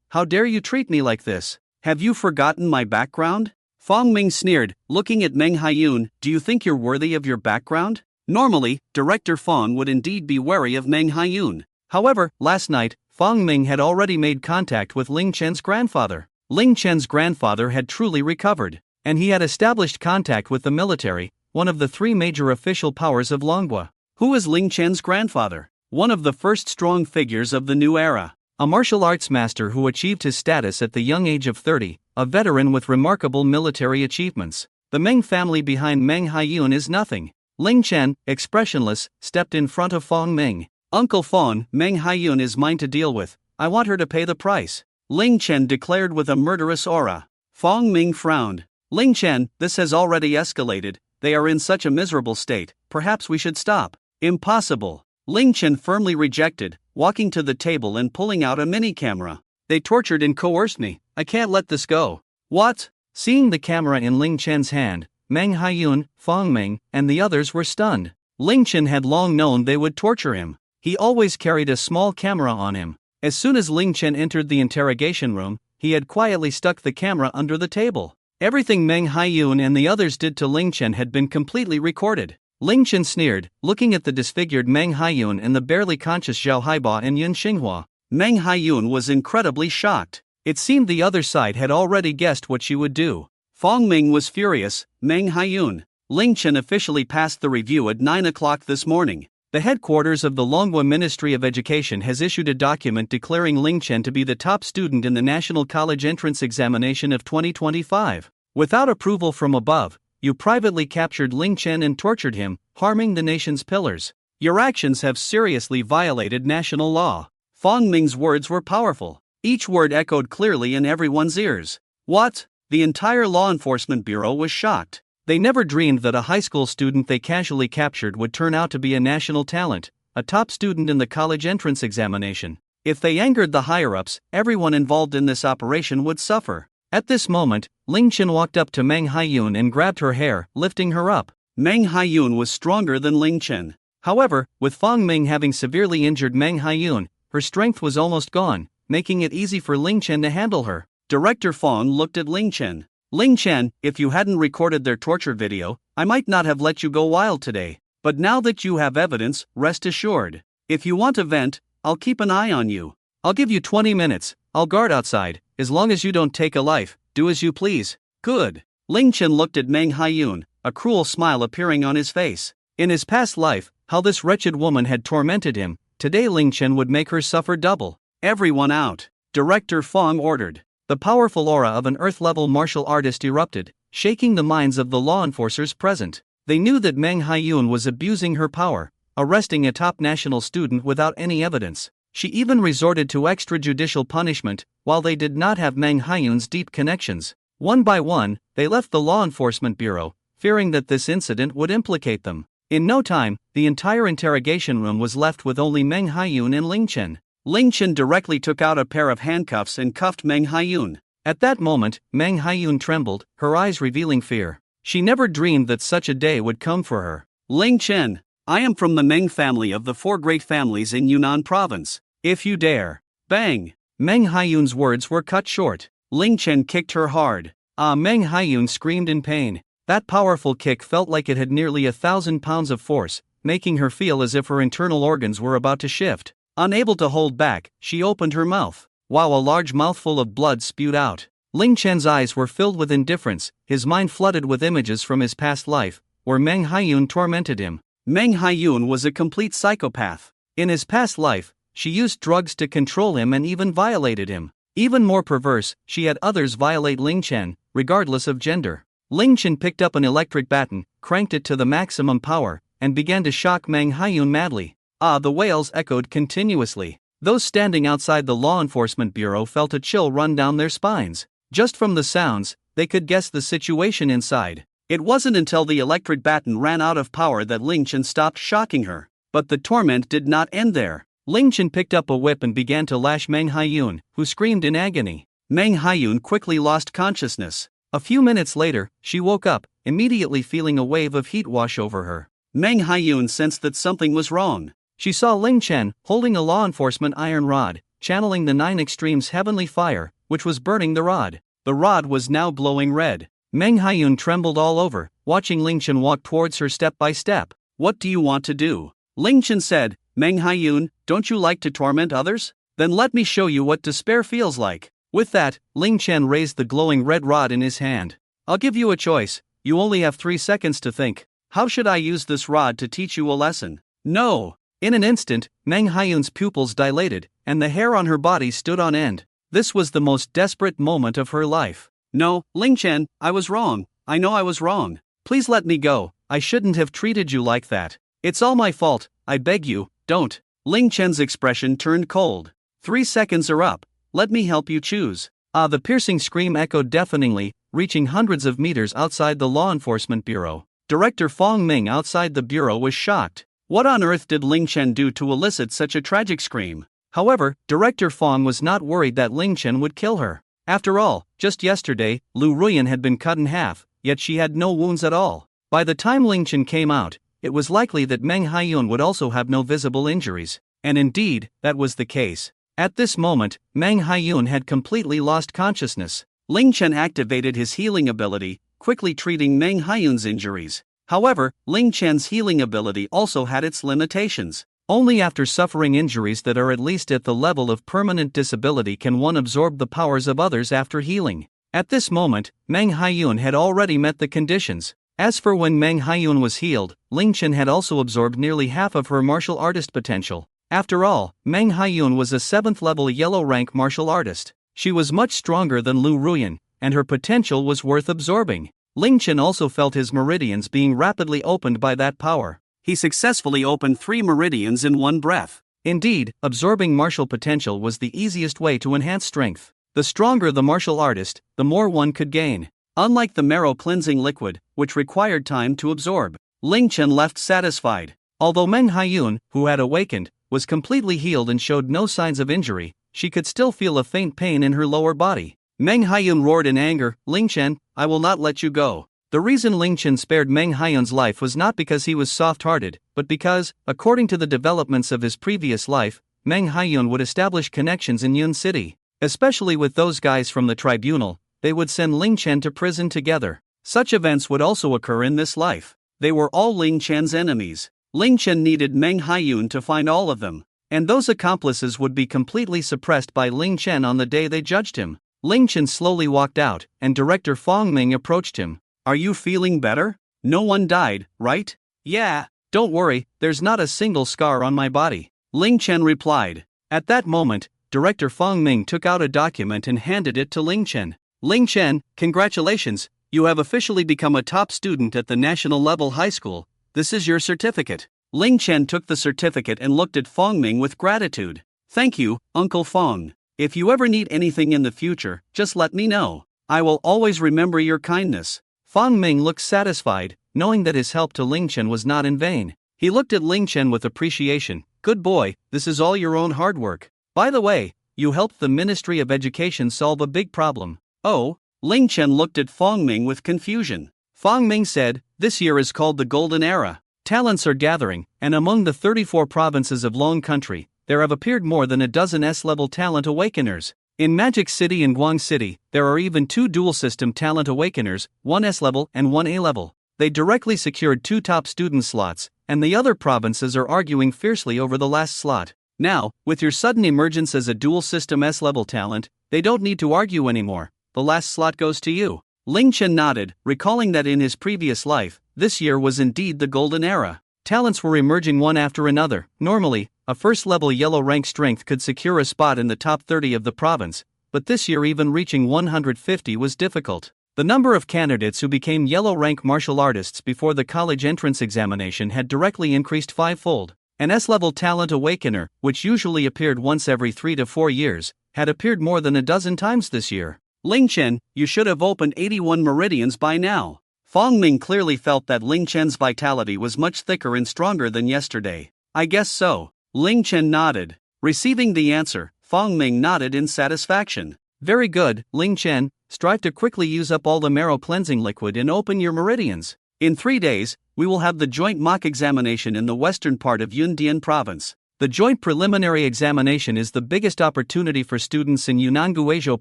Speaker 1: how dare you treat me like this? Have you forgotten my background? Fong Ming sneered, looking at Mang Hayun, do you think you're worthy of your background? Normally, Director Fong would indeed be wary of Mang Hayun. However, last night, Fong Ming had already made contact with Ling Chen's grandfather. Ling Chen's grandfather had truly recovered, and he had established contact with the military, one of the 3 major official powers of Manhwa. Who is Ling Chen's grandfather? One of the first strong figures of the new era. A martial arts master who achieved his status at the young age of 30, a veteran with remarkable military achievements. The Meng family behind Mang Hayun is nothing. Ling Chen, expressionless, stepped in front of Fong Ming. Uncle Fong, Mang Hayun is mine to deal with. I want her to pay the price. Ling Chen declared with a murderous aura. Fong Ming frowned. Ling Chen, this has already escalated. They are in such a miserable state, perhaps we should stop. Impossible. Ling Chen firmly rejected, walking to the table and pulling out a mini camera. They tortured and coerced me. I can't let this go. What? Seeing the camera in Ling Chen's hand, Mang Hayun, Fong Ming, and the others were stunned. Ling Chen had long known they would torture him. He always carried a small camera on him. As soon as Ling Chen entered the interrogation room, he had quietly stuck the camera under the table. Everything Mang Hayun and the others did to Ling Chen had been completely recorded. Ling Chen sneered, looking at the disfigured Mang Hayun and the barely conscious Zhao Haiba and Yun Xinghua. Mang Hayun was incredibly shocked. It seemed the other side had already guessed what she would do. Fong Ming was furious. Mang Hayun. Ling Chen officially passed the review at 9 o'clock this morning. The headquarters of the Longhua Ministry of Education has issued a document declaring Ling Chen to be the top student in the National College Entrance Examination of 2025. Without approval from above, you privately captured Ling Chen and tortured him, harming the nation's pillars. Your actions have seriously violated national law. Fong Ming's words were powerful. Each word echoed clearly in everyone's ears. What? The entire law enforcement bureau was shocked. They never dreamed that a high school student they casually captured would turn out to be a national talent, a top student in the college entrance examination. If they angered the higher-ups, everyone involved in this operation would suffer. At this moment, Ling Chen walked up to Mang Hayun and grabbed her hair, lifting her up. Mang Hayun was stronger than Ling Chen. However, with Fong Ming having severely injured Mang Hayun, her strength was almost gone, making it easy for Ling Chen to handle her. Director Fong looked at Ling Chen. Ling Chen, if you hadn't recorded their torture video, I might not have let you go wild today. But now that you have evidence, rest assured. If you want to vent, I'll keep an eye on you. I'll give you 20 minutes, I'll guard outside, as long as you don't take a life, do as you please. Good. Ling Chen looked at Mang Hayun, a cruel smile appearing on his face. In his past life, how this wretched woman had tormented him, today Ling Chen would make her suffer double. Everyone out. Director Fong ordered. The powerful aura of an Earth-level martial artist erupted, shaking the minds of the law enforcers present. They knew that Mang Hayun was abusing her power, arresting a top national student without any evidence. She even resorted to extrajudicial punishment, while they did not have Mang Hayun's deep connections. One by one, they left the law enforcement bureau, fearing that this incident would implicate them. In no time, the entire interrogation room was left with only Mang Hayun and Ling Chen. Ling Chen directly took out a pair of handcuffs and cuffed Mang Hayun. At that moment, Mang Hayun trembled, her eyes revealing fear. She never dreamed that such a day would come for her. Ling Chen, I am from the Meng family of the 4 great families in Yunnan province. If you dare. Bang! Mang Hayun's words were cut short. Ling Chen kicked her hard. Mang Hayun screamed in pain. That powerful kick felt like it had nearly 1,000 pounds of force, making her feel as if her internal organs were about to shift. Unable to hold back, she opened her mouth. Wow, a large mouthful of blood spewed out. Ling Chen's eyes were filled with indifference, his mind flooded with images from his past life, where Mang Hayun tormented him. Mang Hayun was a complete psychopath. In his past life, she used drugs to control him and even violated him. Even more perverse, she had others violate Ling Chen, regardless of gender. Ling Chen picked up an electric baton, cranked it to the maximum power, and began to shock Mang Hayun madly. The wails echoed continuously. Those standing outside the law enforcement bureau felt a chill run down their spines. Just from the sounds, they could guess the situation inside. It wasn't until the electric baton ran out of power that Ling Chen stopped shocking her. But the torment did not end there. Ling Chen picked up a whip and began to lash Mang Hayun, who screamed in agony. Mang Hayun quickly lost consciousness. A few minutes later, she woke up, immediately feeling a wave of heat wash over her. Mang Hayun sensed that something was wrong. She saw Ling Chen, holding a law enforcement iron rod, channeling the 9 Extremes heavenly fire, which was burning the rod. The rod was now glowing red. Mang Hayun trembled all over, watching Ling Chen walk towards her step by step. What do you want to do? Ling Chen said, Mang Hayun, don't you like to torment others? Then let me show you what despair feels like. With that, Ling Chen raised the glowing red rod in his hand. I'll give you a choice. You only have 3 seconds to think. How should I use this rod to teach you a lesson? No. In an instant, Mang Hayun's pupils dilated, and the hair on her body stood on end. This was the most desperate moment of her life. No, Ling Chen, I was wrong. I know I was wrong. Please let me go. I shouldn't have treated you like that. It's all my fault. I beg you, don't. Ling Chen's expression turned cold. 3 seconds are up. Let me help you choose. The piercing scream echoed deafeningly, reaching hundreds of meters outside the law enforcement bureau. Director Fong Ming outside the bureau was shocked. What on earth did Ling Chen do to elicit such a tragic scream? However, Director Fong was not worried that Ling Chen would kill her. After all, just yesterday, Lu Ru Yen had been cut in half, yet she had no wounds at all. By the time Ling Chen came out, it was likely that Mang Hayun would also have no visible injuries. And indeed, that was the case. At this moment, Mang Hayun had completely lost consciousness. Ling Chen activated his healing ability, quickly treating Mang Hayun's injuries. However, Ling Chen's healing ability also had its limitations. Only after suffering injuries that are at least at the level of permanent disability can one absorb the powers of others after healing. At this moment, Mang Hayun had already met the conditions. As for when Mang Hayun was healed, Ling Chen had also absorbed nearly half of her martial artist potential. After all, Mang Hayun was a 7th level yellow rank martial artist. She was much stronger than Lu Ru Yen, and her potential was worth absorbing. Ling Chen also felt his meridians being rapidly opened by that power. he successfully opened 3 meridians in one breath. Indeed, absorbing martial potential was the easiest way to enhance strength. The stronger the martial artist, the more one could gain. Unlike the marrow cleansing liquid, which required time to absorb, Ling Chen left satisfied. Although Meng Hayun, who had awakened, was completely healed and showed no signs of injury, she could still feel a faint pain in her lower body. Meng Hayun roared in anger, "Ling Chen, I will not let you go." The reason Ling Chen spared Meng Hayun's life was not because he was soft-hearted, but because, according to the developments of his previous life, Meng Hayun would establish connections in Yun City. Especially with those guys from the tribunal, they would send Ling Chen to prison together. Such events would also occur in this life. They were all Ling Chen's enemies. Ling Chen needed Meng Hayun to find all of them, and those accomplices would be completely suppressed by Ling Chen on the day they judged him. Ling Chen slowly walked out, and director Fong Ming approached him. "Are you feeling better? No one died, right?" "Yeah, don't worry, there's not a single scar on my body," Ling Chen replied. At that moment, director Fong Ming took out a document and handed it to Ling Chen. "Ling Chen, congratulations, you have officially become a top student at the national level high school. This is your certificate." Ling Chen took the certificate and looked at Fong Ming with gratitude. "Thank you, Uncle Fong. If you ever need anything in the future, just let me know. I will always remember your kindness." Fong Ming looked satisfied, knowing that his help to Ling Chen was not in vain. He looked at Ling Chen with appreciation. "Good boy, this is all your own hard work. By the way, you helped the Ministry of Education solve a big problem." "Oh?" Ling Chen looked at Fong Ming with confusion. Fong Ming said, "This year is called the Golden Era. Talents are gathering, and among the 34 provinces of Long Country, there have appeared more than a dozen S-level talent awakeners. In Magic City and Guang City, there are even 2 dual-system talent awakeners, 1 S-level and 1 A-level. They directly secured 2 top student slots, and the other provinces are arguing fiercely over the last slot. Now, with your sudden emergence as a dual-system S-level talent, they don't need to argue anymore. The last slot goes to you." Ling Chen nodded, recalling that in his previous life, this year was indeed the Golden Era. Talents were emerging one after another. Normally, a first-level yellow rank strength could secure a spot in the top 30 of the province, but this year even reaching 150 was difficult. The number of candidates who became yellow rank martial artists before the college entrance examination had directly increased 5-fold. An S-level talent awakener, which usually appeared once every 3 to 4 years, had appeared more than a dozen times this year. "Ling Chen, you should have opened 81 meridians by now." Fong Ming clearly felt that Ling Chen's vitality was much thicker and stronger than yesterday. "I guess so." Ling Chen nodded. Receiving the answer, Fong Ming nodded in satisfaction. "Very good, Ling Chen, strive to quickly use up all the marrow cleansing liquid and open your meridians. In 3 days, we will have the joint mock examination in the western part of Yundian province. The joint preliminary examination is the biggest opportunity for students in Yunnan Guizhou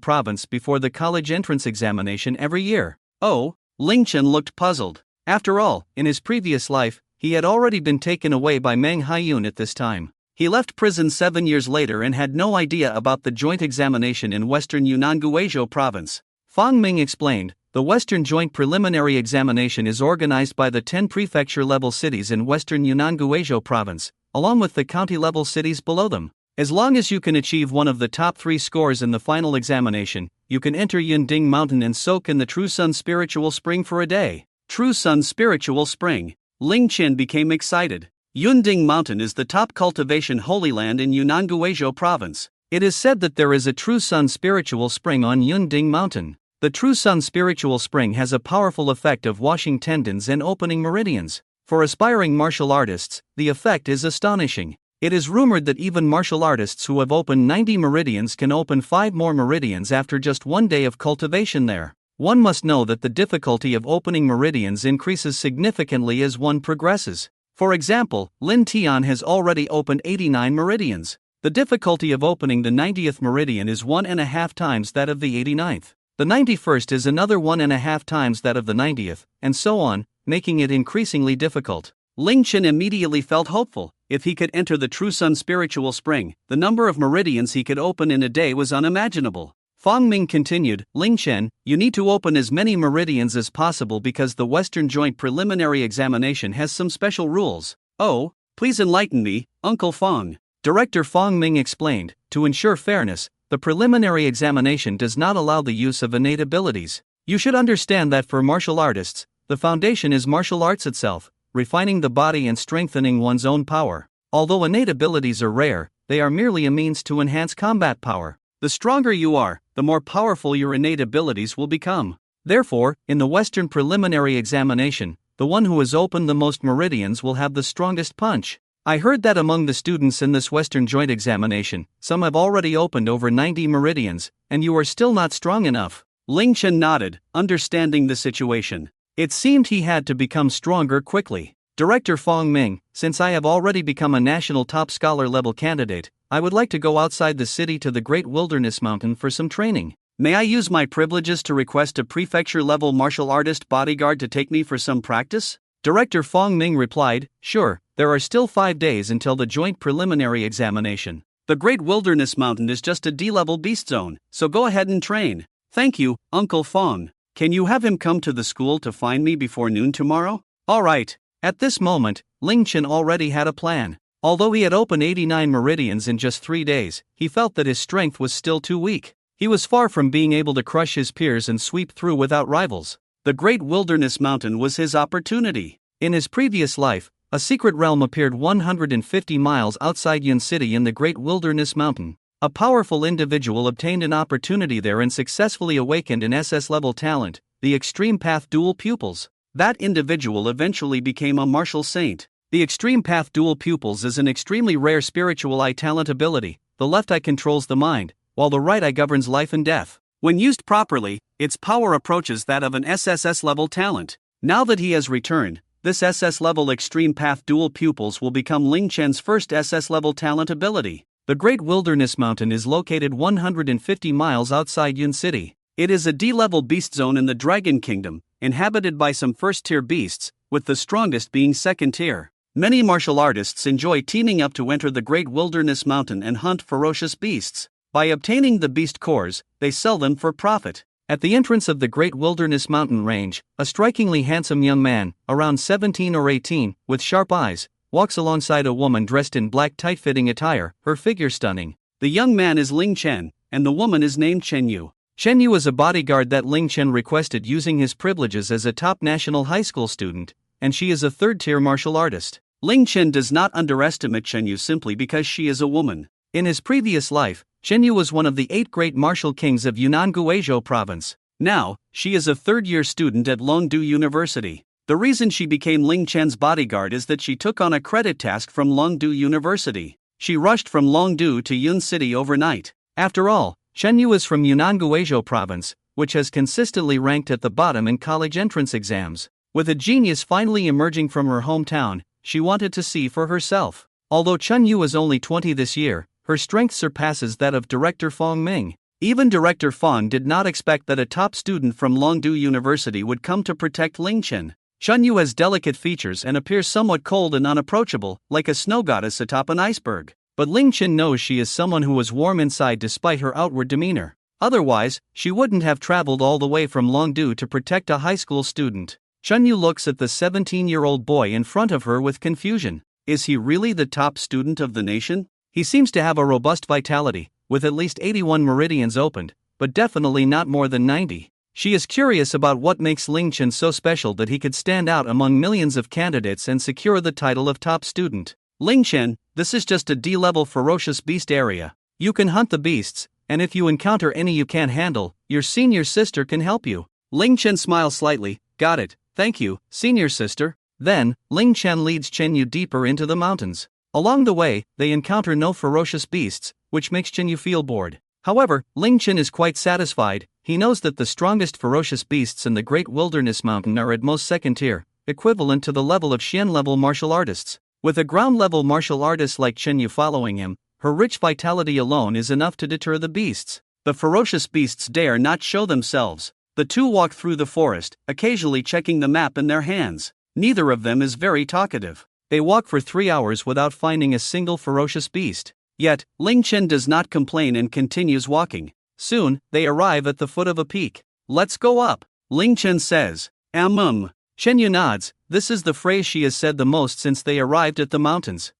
Speaker 1: province before the college entrance examination every year." "Oh?" Ling Chen looked puzzled. After all, in his previous life, he had already been taken away by Meng Hayun at this time. He left prison 7 years later and had no idea about the joint examination in western Yunnan Guizhou province. Fong Ming explained, "The Western Joint Preliminary Examination is organized by the 10 prefecture-level cities in western Yunnan Guizhou province, along with the county-level cities below them. As long as you can achieve one of the top 3 scores in the final examination, you can enter Yunding Mountain and soak in the True Sun Spiritual Spring for a day." True Sun Spiritual Spring. Ling Chen became excited. Yunding Mountain is the top cultivation holy land in Yunnan Guizhou province. It is said that there is a True Sun Spiritual Spring on Yunding Mountain. The True Sun Spiritual Spring has a powerful effect of washing tendons and opening meridians. For aspiring martial artists, the effect is astonishing. It is rumored that even martial artists who have opened 90 meridians can open 5 more meridians after just 1 day of cultivation there. One must know that the difficulty of opening meridians increases significantly as one progresses. For example, Lin Tian has already opened 89 meridians. The difficulty of opening the 90th meridian is 1.5 times that of the 89th. The 91st is another 1.5 times that of the 90th, and so on, making it increasingly difficult. Ling Chen immediately felt hopeful. If he could enter the True Sun Spiritual Spring, the number of meridians he could open in a day was unimaginable. Fong Ming continued, "Ling Chen, you need to open as many meridians as possible because the Western Joint Preliminary Examination has some special rules." "Oh, please enlighten me, Uncle Fong." Director Fong Ming explained, "To ensure fairness, the preliminary examination does not allow the use of innate abilities. You should understand that for martial artists, the foundation is martial arts itself. refining the body and strengthening one's own power. Although innate abilities are rare, they are merely a means to enhance combat power. The stronger you are, the more powerful your innate abilities will become. Therefore, in the Western preliminary examination, the one who has opened the most meridians will have the strongest punch. I heard that among the students in this Western joint examination, some have already opened over 90 meridians, and you are still not strong enough. Ling Chen nodded, understanding the situation. It seemed he had to become stronger quickly. Director Fong Ming, since I have already become a national top scholar level candidate, I would like to go outside the city to the Great Wilderness Mountain for some training. May I use my privileges to request a prefecture level martial artist bodyguard to take me for some practice? Director Fong Ming replied, sure, there are still 5 days until the joint preliminary examination. The Great Wilderness Mountain is just a D-level beast zone, so go ahead and train. Thank you, Uncle Fong. Can you have him come to the school to find me before noon tomorrow? Alright. At this moment, Ling Chen already had a plan. Although he had opened 89 meridians in just 3 days, he felt that his strength was still too weak. He was far from being able to crush his peers and sweep through without rivals. The Great Wilderness Mountain was his opportunity. In his previous life, a secret realm appeared 150 miles outside Yun City in the Great Wilderness Mountain. A powerful individual obtained an opportunity there and successfully awakened an SS-level talent, the Extreme Path Dual Pupils. That individual eventually became a martial saint. The Extreme Path Dual Pupils is an extremely rare spiritual eye talent ability. The left eye controls the mind, while the right eye governs life and death. When used properly, its power approaches that of an SSS-level talent. Now that he has returned, this SS-level Extreme Path Dual Pupils will become Ling Chen's first SS-level talent ability. The Great Wilderness Mountain is located 150 miles outside Yun City. It is a D-level beast zone in the Dragon Kingdom, inhabited by some first-tier beasts, with the strongest being second-tier. Many martial artists enjoy teaming up to enter the Great Wilderness Mountain and hunt ferocious beasts. By obtaining the beast cores, they sell them for profit. At the entrance of the Great Wilderness Mountain range, a strikingly handsome young man, around 17 or 18, with sharp eyes, walks alongside a woman dressed in black tight-fitting attire, her figure stunning. The young man is Ling Chen, and the woman is named Chen Yu. Chen Yu is a bodyguard that Ling Chen requested using his privileges as a top national high school student, and she is a third-tier martial artist. Ling Chen does not underestimate Chen Yu simply because she is a woman. In his previous life, Chen Yu was one of the 8 great martial kings of Yunnan Guizhou province. Now, she is a third-year student at Longdu University. The reason she became Ling Chen's bodyguard is that she took on a credit task from Longdu University. She rushed from Longdu to Yun City overnight. After all, Chen Yu is from Yunnan Guizhou province, which has consistently ranked at the bottom in college entrance exams. With a genius finally emerging from her hometown, she wanted to see for herself. Although Chen Yu is only 20 this year, her strength surpasses that of Director Fong Ming. Even Director Fong did not expect that a top student from Longdu University would come to protect Ling Chen. Chen Yu has delicate features and appears somewhat cold and unapproachable, like a snow goddess atop an iceberg. But Ling Chen knows she is someone who is warm inside despite her outward demeanor. Otherwise, she wouldn't have traveled all the way from Longdu to protect a high school student. Chen Yu looks at the 17-year-old boy in front of her with confusion. Is he really the top student of the nation? He seems to have a robust vitality, with at least 81 meridians opened, but definitely not more than 90. She is curious about what makes Ling Chen so special that he could stand out among millions of candidates and secure the title of top student. Ling Chen, this is just a D-level ferocious beast area. You can hunt the beasts, and if you encounter any you can't handle, your senior sister can help you. Ling Chen smiles slightly. Got it, thank you, senior sister. Then, Ling Chen leads Chen Yu deeper into the mountains. Along the way, they encounter no ferocious beasts, which makes Chen Yu feel bored. However, Ling Chen is quite satisfied. He knows that the strongest ferocious beasts in the Great Wilderness Mountain are at most second tier, equivalent to the level of Xian-level martial artists. With a ground-level martial artist like Chen Yu following him, her rich vitality alone is enough to deter the beasts. The ferocious beasts dare not show themselves. The two walk through the forest, occasionally checking the map in their hands. Neither of them is very talkative. They walk for 3 hours without finding a single ferocious beast. Yet, Ling Chen does not complain and continues walking. Soon, they arrive at the foot of a peak. Let's go up, Ling Chen says. Chen Yu nods. This is the phrase she has said the most since they arrived at the mountains.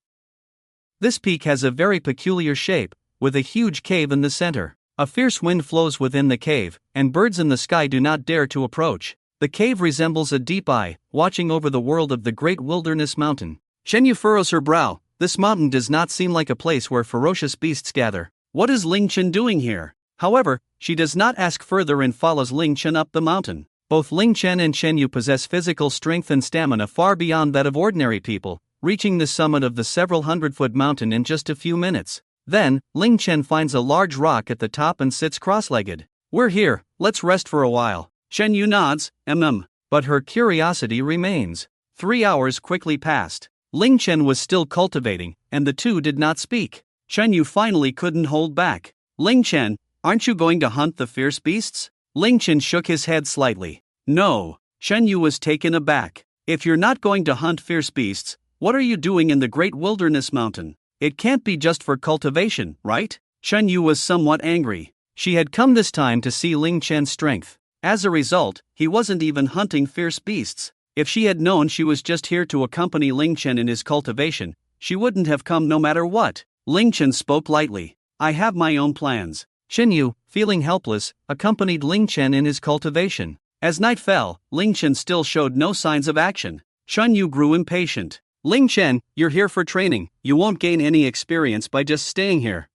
Speaker 1: This peak has a very peculiar shape, with a huge cave in the center. A fierce wind flows within the cave, and birds in the sky do not dare to approach. The cave resembles a deep eye, watching over the world of the great wilderness mountain. Shen Yu furrows her brow. This mountain does not seem like a place where ferocious beasts gather. What is Ling Chen doing here? However, she does not ask further and follows Ling Chen up the mountain. Both Ling Chen and Shen Yu possess physical strength and stamina far beyond that of ordinary people, reaching the summit of the several hundred-foot mountain in just a few minutes. Then, Ling Chen finds a large rock at the top and sits cross-legged. We're here, let's rest for a while. Shen Yu nods, but her curiosity remains. 3 hours quickly passed. Ling Chen was still cultivating, and the two did not speak. Shen Yu finally couldn't hold back. Ling Chen, aren't you going to hunt the fierce beasts? Ling Chen shook his head slightly. No. Shen Yu was taken aback. If you're not going to hunt fierce beasts, what are you doing in the great wilderness mountain? It can't be just for cultivation, right? Shen Yu was somewhat angry. She had come this time to see Ling Chen's strength. As a result, he wasn't even hunting fierce beasts. If she had known she was just here to accompany Ling Chen in his cultivation, she wouldn't have come no matter what. Ling Chen spoke lightly. I have my own plans. Shen Yu, feeling helpless, accompanied Ling Chen in his cultivation. As night fell, Ling Chen still showed no signs of action. Shen Yu grew impatient. Ling Chen, you're here for training. You won't gain any experience by just staying here.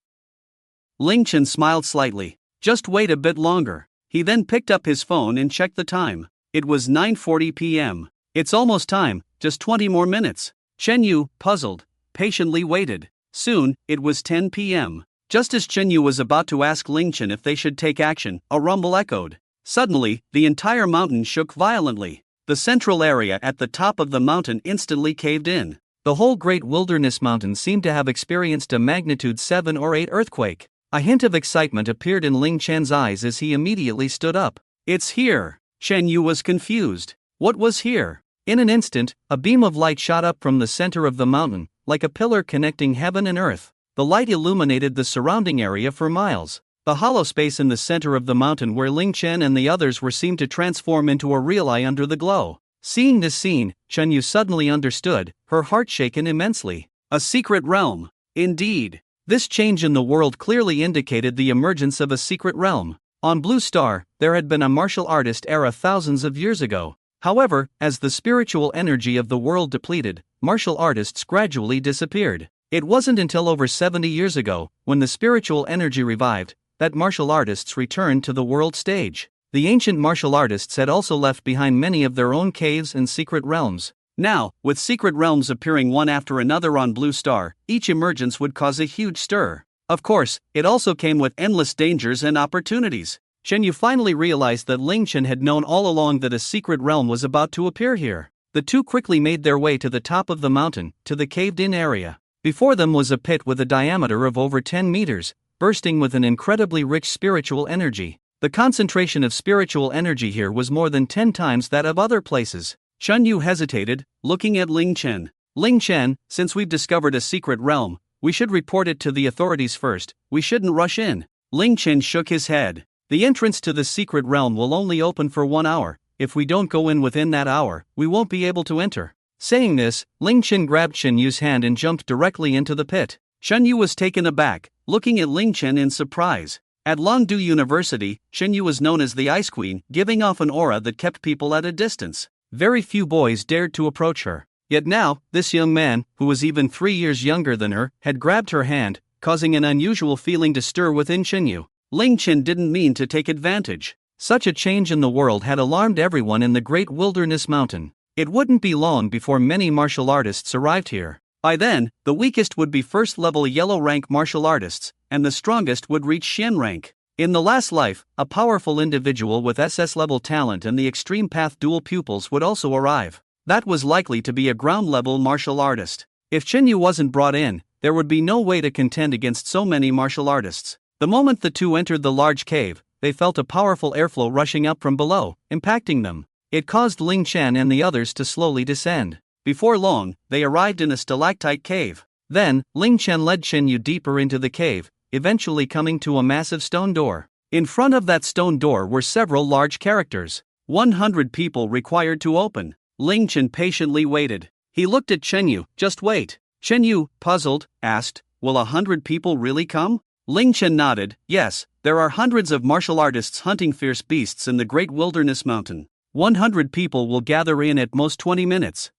Speaker 1: Ling Chen smiled slightly. Just wait a bit longer. He then picked up his phone and checked the time. It was 9:40 p.m. It's almost time, just 20 more minutes. Shen Yu, puzzled, patiently waited. Soon, it was 10 p.m. Just as Shen Yu was about to ask Ling Chen if they should take action, a rumble echoed. Suddenly, the entire mountain shook violently. The central area at the top of the mountain instantly caved in. The whole great wilderness mountain seemed to have experienced a magnitude 7 or 8 earthquake. A hint of excitement appeared in Ling Chen's eyes as he immediately stood up. It's here! Shen Yu was confused. What was here? In an instant, a beam of light shot up from the center of the mountain, like a pillar connecting heaven and earth. The light illuminated the surrounding area for miles. The hollow space in the center of the mountain where Ling Chen and the others were seemed to transform into a real eye under the glow. Seeing this scene, Shen Yu suddenly understood, her heart shaken immensely. A secret realm. Indeed. This change in the world clearly indicated the emergence of a secret realm. On Blue Star, there had been a martial artist era thousands of years ago. However, as the spiritual energy of the world depleted, martial artists gradually disappeared. It wasn't until over 70 years ago, when the spiritual energy revived, that martial artists returned to the world stage. The ancient martial artists had also left behind many of their own caves and secret realms. Now, with secret realms appearing one after another on Blue Star, each emergence would cause a huge stir. Of course, it also came with endless dangers and opportunities. Shen Yu finally realized that Ling Chen had known all along that a secret realm was about to appear here. The two quickly made their way to the top of the mountain, to the caved-in area. Before them was a pit with a diameter of over 10 meters, bursting with an incredibly rich spiritual energy. The concentration of spiritual energy here was more than 10 times that of other places. Shen Yu hesitated, looking at Ling Chen. Ling Chen, since we've discovered a secret realm, we should report it to the authorities first, we shouldn't rush in. Ling Chen shook his head. The entrance to the secret realm will only open for 1 hour. If we don't go in within that hour, we won't be able to enter. Saying this, Ling Chen grabbed Shen Yu's hand and jumped directly into the pit. Shen Yu was taken aback, looking at Ling Chen in surprise. At Longdu University, Shen Yu was known as the Ice Queen, giving off an aura that kept people at a distance. Very few boys dared to approach her. Yet now, this young man, who was even 3 years younger than her, had grabbed her hand, causing an unusual feeling to stir within Shen Yu. Ling Chen didn't mean to take advantage. Such a change in the world had alarmed everyone in the great wilderness mountain. It wouldn't be long before many martial artists arrived here. By then, the weakest would be first-level yellow-rank martial artists, and the strongest would reach Xian rank. In the last life, a powerful individual with SS-level talent and the extreme path dual pupils would also arrive. That was likely to be a ground-level martial artist. If Shen Yu wasn't brought in, there would be no way to contend against so many martial artists. The moment the two entered the large cave, they felt a powerful airflow rushing up from below, impacting them. It caused Ling Chen and the others to slowly descend. Before long, they arrived in a stalactite cave. Then, Ling Chen led Shen Yu deeper into the cave, eventually coming to a massive stone door. In front of that stone door were several large characters. 100 people required to open. Ling Chen patiently waited. He looked at Shen Yu. Just wait. Shen Yu, puzzled, asked, will 100 people really come? Ling Chen nodded. Yes, there are hundreds of martial artists hunting fierce beasts in the great wilderness mountain. 100 people will gather in at most 20 minutes.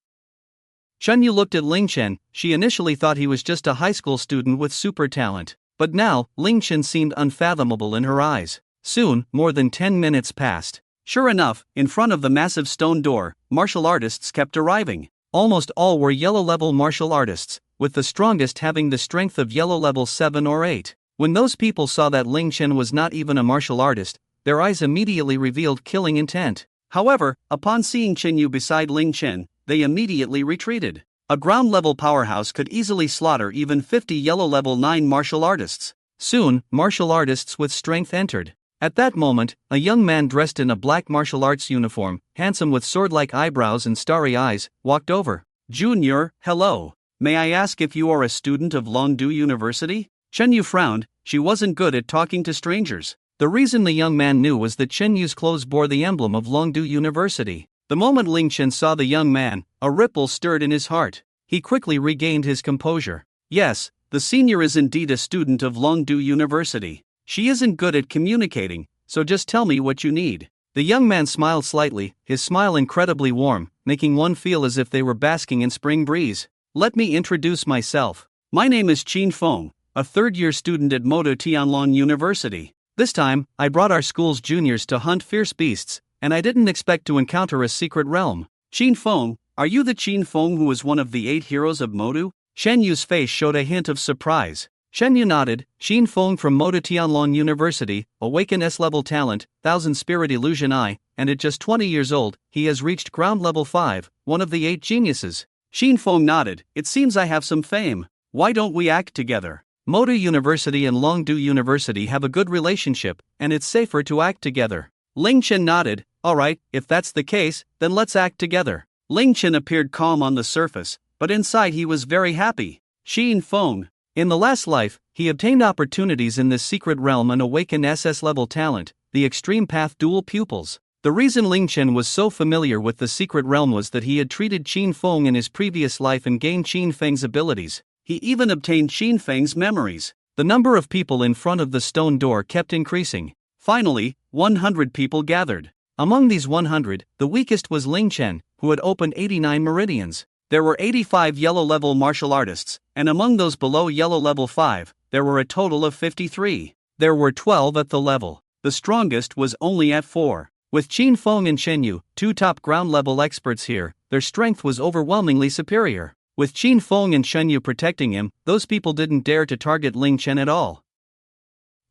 Speaker 1: Chunyu looked at Ling Chen. She initially thought he was just a high school student with super talent. But now, Ling Chen seemed unfathomable in her eyes. Soon, more than 10 minutes passed. Sure enough, in front of the massive stone door, martial artists kept arriving. Almost all were yellow-level martial artists, with the strongest having the strength of yellow level 7 or 8. When those people saw that Ling Chen was not even a martial artist, their eyes immediately revealed killing intent. However, upon seeing Chenyu beside Ling Chen, they immediately retreated. A ground-level powerhouse could easily slaughter even 50 yellow level 9 martial artists. Soon, martial artists with strength entered. At that moment, a young man dressed in a black martial arts uniform, handsome with sword-like eyebrows and starry eyes, walked over. "Junior, hello. May I ask if you are a student of Longdu University?" Chenyu frowned. She wasn't good at talking to strangers. The reason the young man knew was that Chenyu's clothes bore the emblem of Longdu University. The moment Ling Chen saw the young man, a ripple stirred in his heart. He quickly regained his composure. "Yes, the senior is indeed a student of Longdu University. She isn't good at communicating, so just tell me what you need." The young man smiled slightly, his smile incredibly warm, making one feel as if they were basking in spring breeze. "Let me introduce myself. My name is Qin Feng, a third-year student at Moto Tianlong University. This time, I brought our school's juniors to hunt fierce beasts, and I didn't expect to encounter a secret realm." "Qin Feng, are you the Qin Feng who was one of the 8 heroes of Motu?" Shenyu's face showed a hint of surprise. Shenyu nodded. "Qin Feng from Moto Tianlong University, Awaken S-level talent, 1000 spirit illusion eye, and at just 20 years old, he has reached ground level 5, one of the 8 geniuses." Qin Feng nodded. "It seems I have some fame. Why don't we act together? Moto University and Longdu University have a good relationship, and it's safer to act together." Ling Chen nodded. "Alright, if that's the case, then let's act together." Ling Chen appeared calm on the surface, but inside he was very happy. Qin Feng. In the last life, he obtained opportunities in this secret realm and awakened SS-level talent, the Extreme Path Dual Pupils. The reason Ling Chen was so familiar with the secret realm was that he had treated Qin Feng in his previous life and gained Qin Feng's abilities. He even obtained Qin Feng's memories. The number of people in front of the stone door kept increasing. Finally, 100 people gathered. Among these 100, the weakest was Ling Chen, who had opened 89 meridians. There were 85 yellow-level martial artists, and among those below yellow level 5, there were a total of 53. There were 12 at the level. The strongest was only at 4. With Qin Feng and Chenyu, 2 top ground-level experts here, their strength was overwhelmingly superior. With Qin Feng and Chenyu protecting him, those people didn't dare to target Ling Chen at all.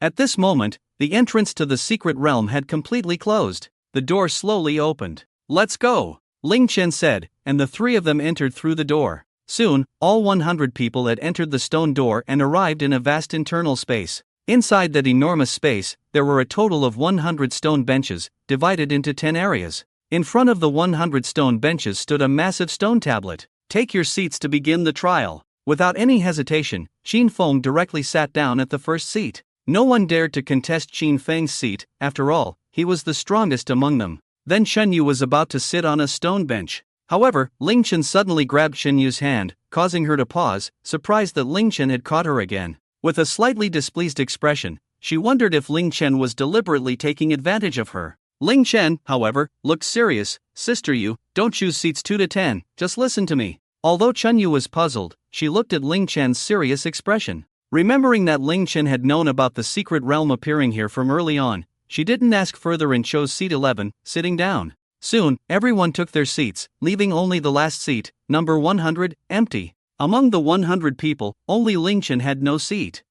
Speaker 1: At this moment, the entrance to the secret realm had completely closed. The door slowly opened. "Let's go," Ling Chen said, and the 3 of them entered through the door. Soon, all 100 people had entered the stone door and arrived in a vast internal space. Inside that enormous space, there were a total of 100 stone benches, divided into 10 areas. In front of the 100 stone benches stood a massive stone tablet. "Take your seats to begin the trial." Without any hesitation, Qin Feng directly sat down at the first seat. No one dared to contest Qin Feng's seat, after all, he was the strongest among them. Then Chenyu was about to sit on a stone bench. However, Ling Chen suddenly grabbed Chenyu's hand, causing her to pause, surprised that Ling Chen had caught her again. With a slightly displeased expression, she wondered if Ling Chen was deliberately taking advantage of her. Ling Chen, however, looked serious. "Sister Yu, don't choose seats 2 to 10, just listen to me." Although Chenyu was puzzled, she looked at Ling Chen's serious expression. Remembering that Ling Chen had known about the secret realm appearing here from early on, she didn't ask further and chose seat 11, sitting down. Soon, everyone took their seats, leaving only the last seat, number 100, empty. Among the 100 people, only Ling Chen had no seat.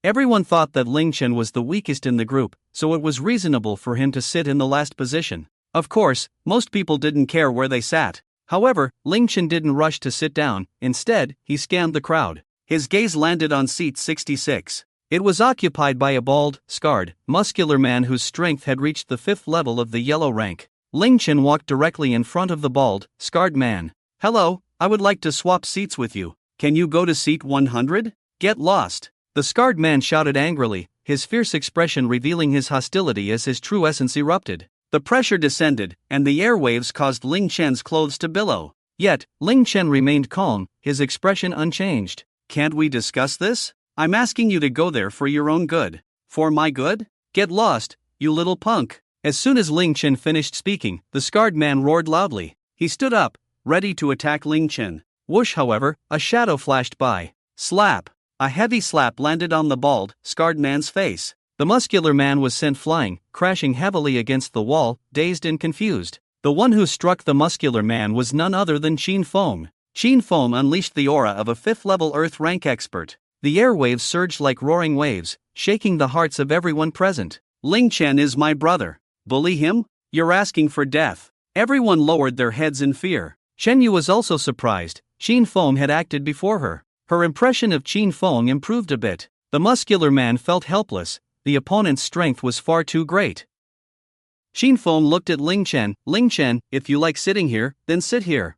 Speaker 1: Everyone thought that Ling Chen was the weakest in the group, so it was reasonable for him to sit in the last position. Of course, most people didn't care where they sat. However, Ling Chen didn't rush to sit down. Instead, he scanned the crowd. His gaze landed on seat 66. It was occupied by a bald, scarred, muscular man whose strength had reached the 5th level of the yellow rank. Ling Chen walked directly in front of the bald, scarred man. "Hello, I would like to swap seats with you. Can you go to seat 100? Get lost." The scarred man shouted angrily, his fierce expression revealing his hostility as his true essence erupted. The pressure descended, and the airwaves caused Ling Chen's clothes to billow. Yet, Ling Chen remained calm, his expression unchanged. "Can't we discuss this? I'm asking you to go there for your own good." "For my good? Get lost, you little punk." As soon as Ling Chen finished speaking, the scarred man roared loudly. He stood up, ready to attack Ling Chen. Whoosh, however, a shadow flashed by. Slap! A heavy slap landed on the bald, scarred man's face. The muscular man was sent flying, crashing heavily against the wall, dazed and confused. The one who struck the muscular man was none other than Qin Feng. Qin Feng unleashed the aura of a 5th-level Earth rank expert. The airwaves surged like roaring waves, shaking the hearts of everyone present. Ling Chen is my brother. Bully him? You're asking for death. Everyone lowered their heads in fear. Shen Yu was also surprised. Qin Feng had acted before her. Her impression of Qin Feng improved a bit. The muscular man felt helpless. The opponent's strength was far too great. Qin Feng looked at Ling Chen. Ling Chen, if you like sitting here, then sit here.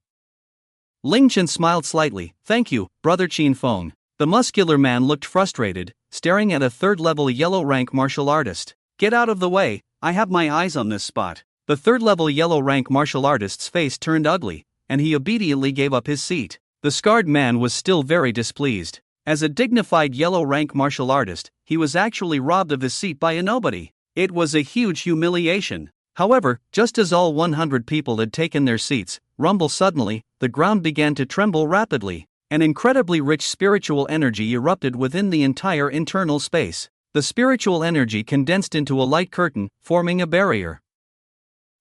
Speaker 1: Ling Chen smiled slightly. Thank you, brother Qin Feng. The muscular man looked frustrated, staring at a 3rd-level yellow rank martial artist. Get out of the way, I have my eyes on this spot. The 3rd-level yellow rank martial artist's face turned ugly, and he obediently gave up his seat. The scarred man was still very displeased. As a dignified yellow rank martial artist, he was actually robbed of his seat by a nobody. It was a huge humiliation. However, just as all 100 people had taken their seats, rumble suddenly, the ground began to tremble rapidly. An incredibly rich spiritual energy erupted within the entire internal space. The spiritual energy condensed into a light curtain, forming a barrier.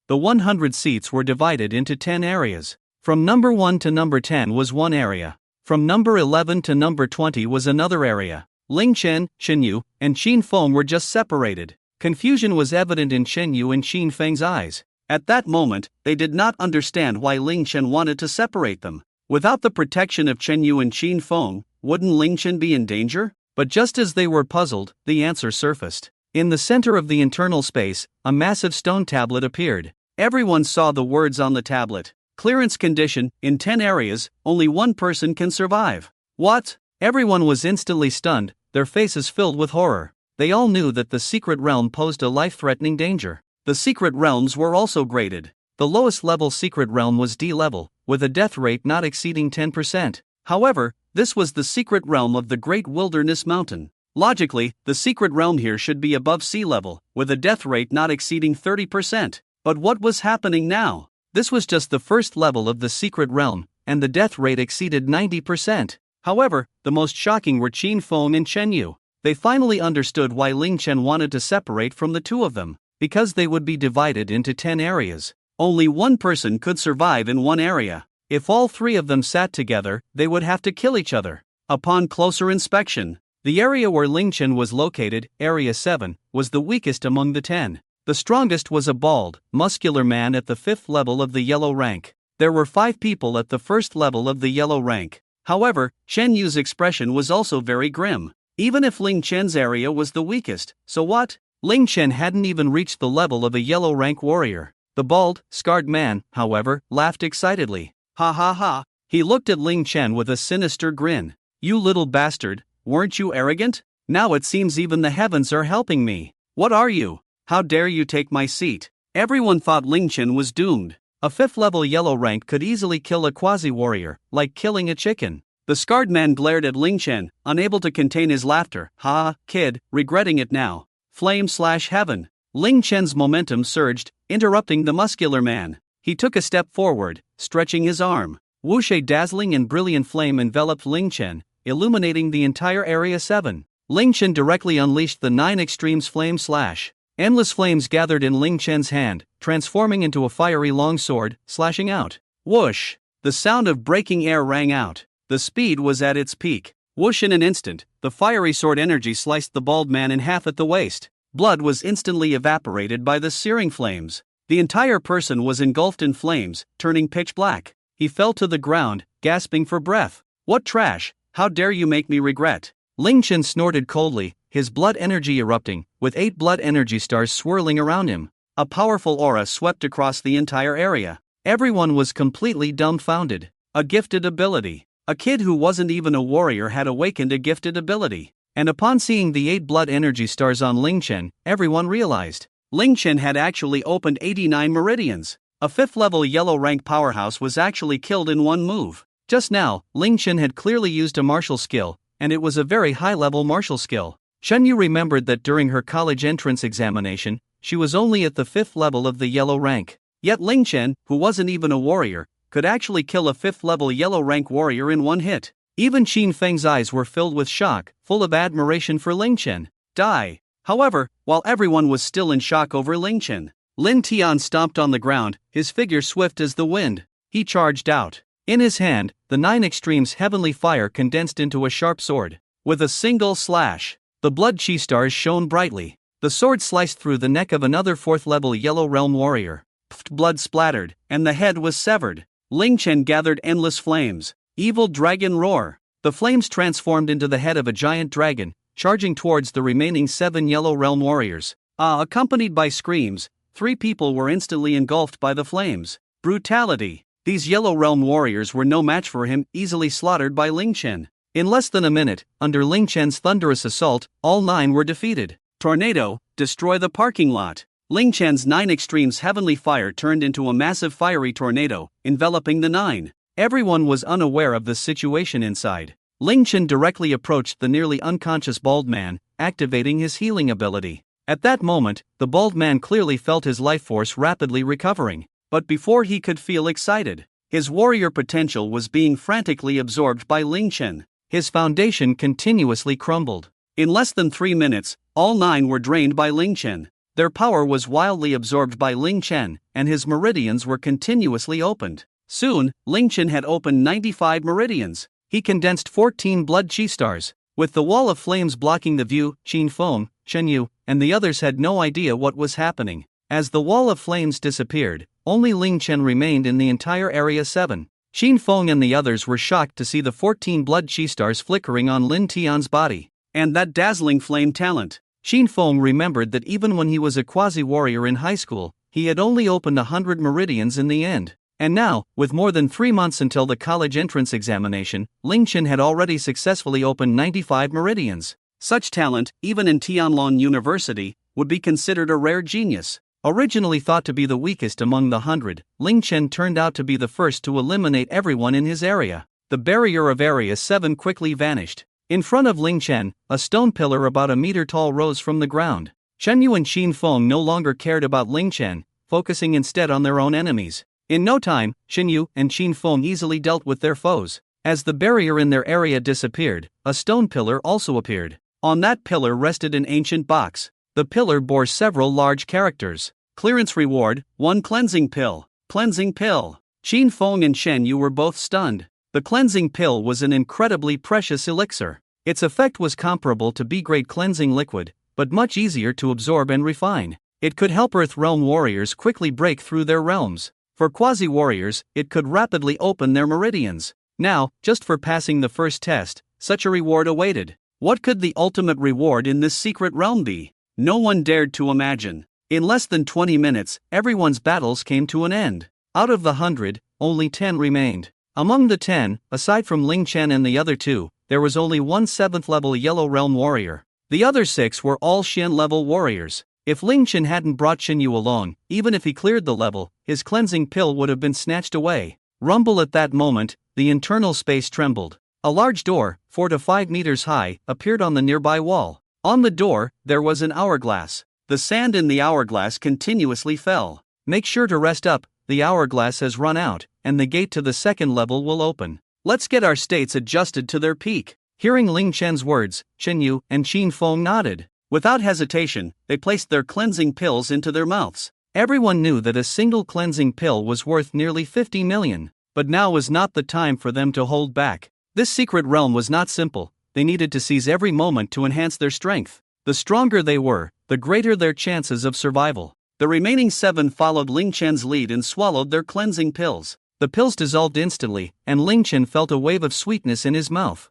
Speaker 1: The 100 seats were divided into 10 areas. From number 1 to number 10 was one area. From number 11 to number 20 was another area. Ling Chen, Shen Yu, and Qin Feng were just separated. Confusion was evident in Shen Yu and Qin Feng's eyes. At that moment, they did not understand why Ling Chen wanted to separate them. Without the protection of Shen Yu and Qin Feng, wouldn't Ling Chen be in danger? But just as they were puzzled, the answer surfaced. In the center of the internal space, a massive stone tablet appeared. Everyone saw the words on the tablet. Clearance condition, in 10 areas, only one person can survive. What? Everyone was instantly stunned, their faces filled with horror. They all knew that the secret realm posed a life-threatening danger. The secret realms were also graded. The lowest level secret realm was D level, with a death rate not exceeding 10%. However, this was the secret realm of the Great Wilderness Mountain. Logically, the secret realm here should be above sea level, with a death rate not exceeding 30%. But what was happening now? This was just the first level of the secret realm, and the death rate exceeded 90%. However, the most shocking were Qin Feng and Shen Yu. They finally understood why Ling Chen wanted to separate from the two of them. Because they would be divided into 10 areas. Only one person could survive in one area. If all 3 of them sat together, they would have to kill each other. Upon closer inspection, the area where Ling Chen was located, Area 7, was the weakest among the 10. The strongest was a bald, muscular man at the 5th level of the yellow rank. There were 5 people at the 1st level of the yellow rank. However, Shen Yu's expression was also very grim. Even if Ling Chen's area was the weakest, so what? Ling Chen hadn't even reached the level of a yellow rank warrior. The bald, scarred man, however, laughed excitedly. Ha ha ha. He looked at Ling Chen with a sinister grin. You little bastard, weren't you arrogant? Now it seems even the heavens are helping me. What are you? How dare you take my seat? Everyone thought Ling Chen was doomed. A 5th level yellow rank could easily kill a quasi-warrior, like killing a chicken. The scarred man glared at Ling Chen, unable to contain his laughter. Ha, kid, regretting it now. Flame/heaven. Ling Chen's momentum surged, interrupting the muscular man. He took a step forward, stretching his arm. Whoosh, a dazzling and brilliant flame enveloped Ling Chen, illuminating the entire Area 7. Ling Chen directly unleashed the 9 extremes flame slash. Endless flames gathered in Ling Chen's hand, transforming into a fiery longsword, slashing out. Whoosh! The sound of breaking air rang out. The speed was at its peak. Whoosh! In an instant, the fiery sword energy sliced the bald man in half at the waist. Blood was instantly evaporated by the searing flames. The entire person was engulfed in flames, turning pitch black. He fell to the ground, gasping for breath. What trash! How dare you make me regret! Ling Chen snorted coldly, his blood energy erupting, with 8 blood energy stars swirling around him. A powerful aura swept across the entire area. Everyone was completely dumbfounded. A gifted ability. A kid who wasn't even a warrior had awakened a gifted ability. And upon seeing the 8 blood energy stars on Ling Chen, everyone realized. Ling Chen had actually opened 89 meridians. A 5th level yellow rank powerhouse was actually killed in one move. Just now, Ling Chen had clearly used a martial skill, and it was a very high level martial skill. Shen Yu remembered that during her college entrance examination, she was only at the 5th level of the yellow rank. Yet Ling Chen, who wasn't even a warrior, could actually kill a 5th level yellow rank warrior in one hit. Even Qin Feng's eyes were filled with shock, full of admiration for Ling Chen. Die. However, while everyone was still in shock over Ling Chen, Lin Tian stomped on the ground, his figure swift as the wind. He charged out. In his hand, the 9 extremes heavenly fire condensed into a sharp sword. With a single slash, the blood chi stars shone brightly. The sword sliced through the neck of another 4th level Yellow Realm warrior. Blood splattered, and the head was severed. Ling Chen gathered endless flames. Evil dragon roar. The flames transformed into the head of a giant dragon, charging towards the remaining 7 Yellow Realm warriors. Accompanied by screams, 3 people were instantly engulfed by the flames. Brutality. These Yellow Realm warriors were no match for him, easily slaughtered by Ling Chen. In less than a minute, under Ling Chen's thunderous assault, all 9 were defeated. Tornado, destroy the parking lot. Ling Chen's 9 extremes heavenly fire turned into a massive fiery tornado, enveloping the 9. Everyone was unaware of the situation inside. Ling Chen directly approached the nearly unconscious bald man, activating his healing ability. At that moment, the bald man clearly felt his life force rapidly recovering. But before he could feel excited, his warrior potential was being frantically absorbed by Ling Chen. His foundation continuously crumbled. In less than 3 minutes, all 9 were drained by Ling Chen. Their power was wildly absorbed by Ling Chen, and his meridians were continuously opened. Soon, Ling Chen had opened 95 meridians. He condensed 14 blood chi stars. With the wall of flames blocking the view, Qin Feng, Shen Yu, and the others had no idea what was happening. As the wall of flames disappeared, only Ling Chen remained in the entire Area 7. Qin Feng and the others were shocked to see the 14 blood chi stars flickering on Lin Tian's body. And that dazzling flame talent. Qin Feng remembered that even when he was a quasi-warrior in high school, he had only opened 100 meridians in the end. And now, with more than 3 months until the college entrance examination, Ling Chen had already successfully opened 95 meridians. Such talent, even in Tianlong University, would be considered a rare genius. Originally thought to be the weakest among the 100, Ling Chen turned out to be the first to eliminate everyone in his area. The barrier of Area 7 quickly vanished. In front of Ling Chen, a stone pillar about a meter tall rose from the ground. Shen Yu and Qin Feng no longer cared about Ling Chen, focusing instead on their own enemies. In no time, Shen Yu and Qin Feng easily dealt with their foes. As the barrier in their area disappeared, a stone pillar also appeared. On that pillar rested an ancient box. The pillar bore several large characters. Clearance reward, 1 cleansing pill. Cleansing pill. Qin Feng and Shen Yu were both stunned. The cleansing pill was an incredibly precious elixir. Its effect was comparable to B-grade cleansing liquid, but much easier to absorb and refine. It could help Earth Realm warriors quickly break through their realms. For quasi-warriors, it could rapidly open their meridians. Now, just for passing the first test, such a reward awaited. What could the ultimate reward in this secret realm be? No one dared to imagine. In less than 20 minutes, everyone's battles came to an end. Out of the 100, only 10 remained. Among the 10, aside from Ling Chen and the other 2, there was only 1 7th-level Yellow Realm warrior. The other 6 were all Xian-level warriors. If Ling Chen hadn't brought Shen Yu along, even if he cleared the level, his cleansing pill would have been snatched away. Rumble at that moment, the internal space trembled. A large door, 4 to 5 meters high, appeared on the nearby wall. On the door, there was an hourglass. The sand in the hourglass continuously fell. Make sure to rest up, the hourglass has run out, and the gate to the 2nd level will open. Let's get our states adjusted to their peak. Hearing Ling Chen's words, Shen Yu and Qin Feng nodded. Without hesitation, they placed their cleansing pills into their mouths. Everyone knew that a single cleansing pill was worth nearly 50 million, but now was not the time for them to hold back. This secret realm was not simple. They needed to seize every moment to enhance their strength. The stronger they were, the greater their chances of survival. The remaining 7 followed Ling Chen's lead and swallowed their cleansing pills. The pills dissolved instantly, and Ling Chen felt a wave of sweetness in his mouth.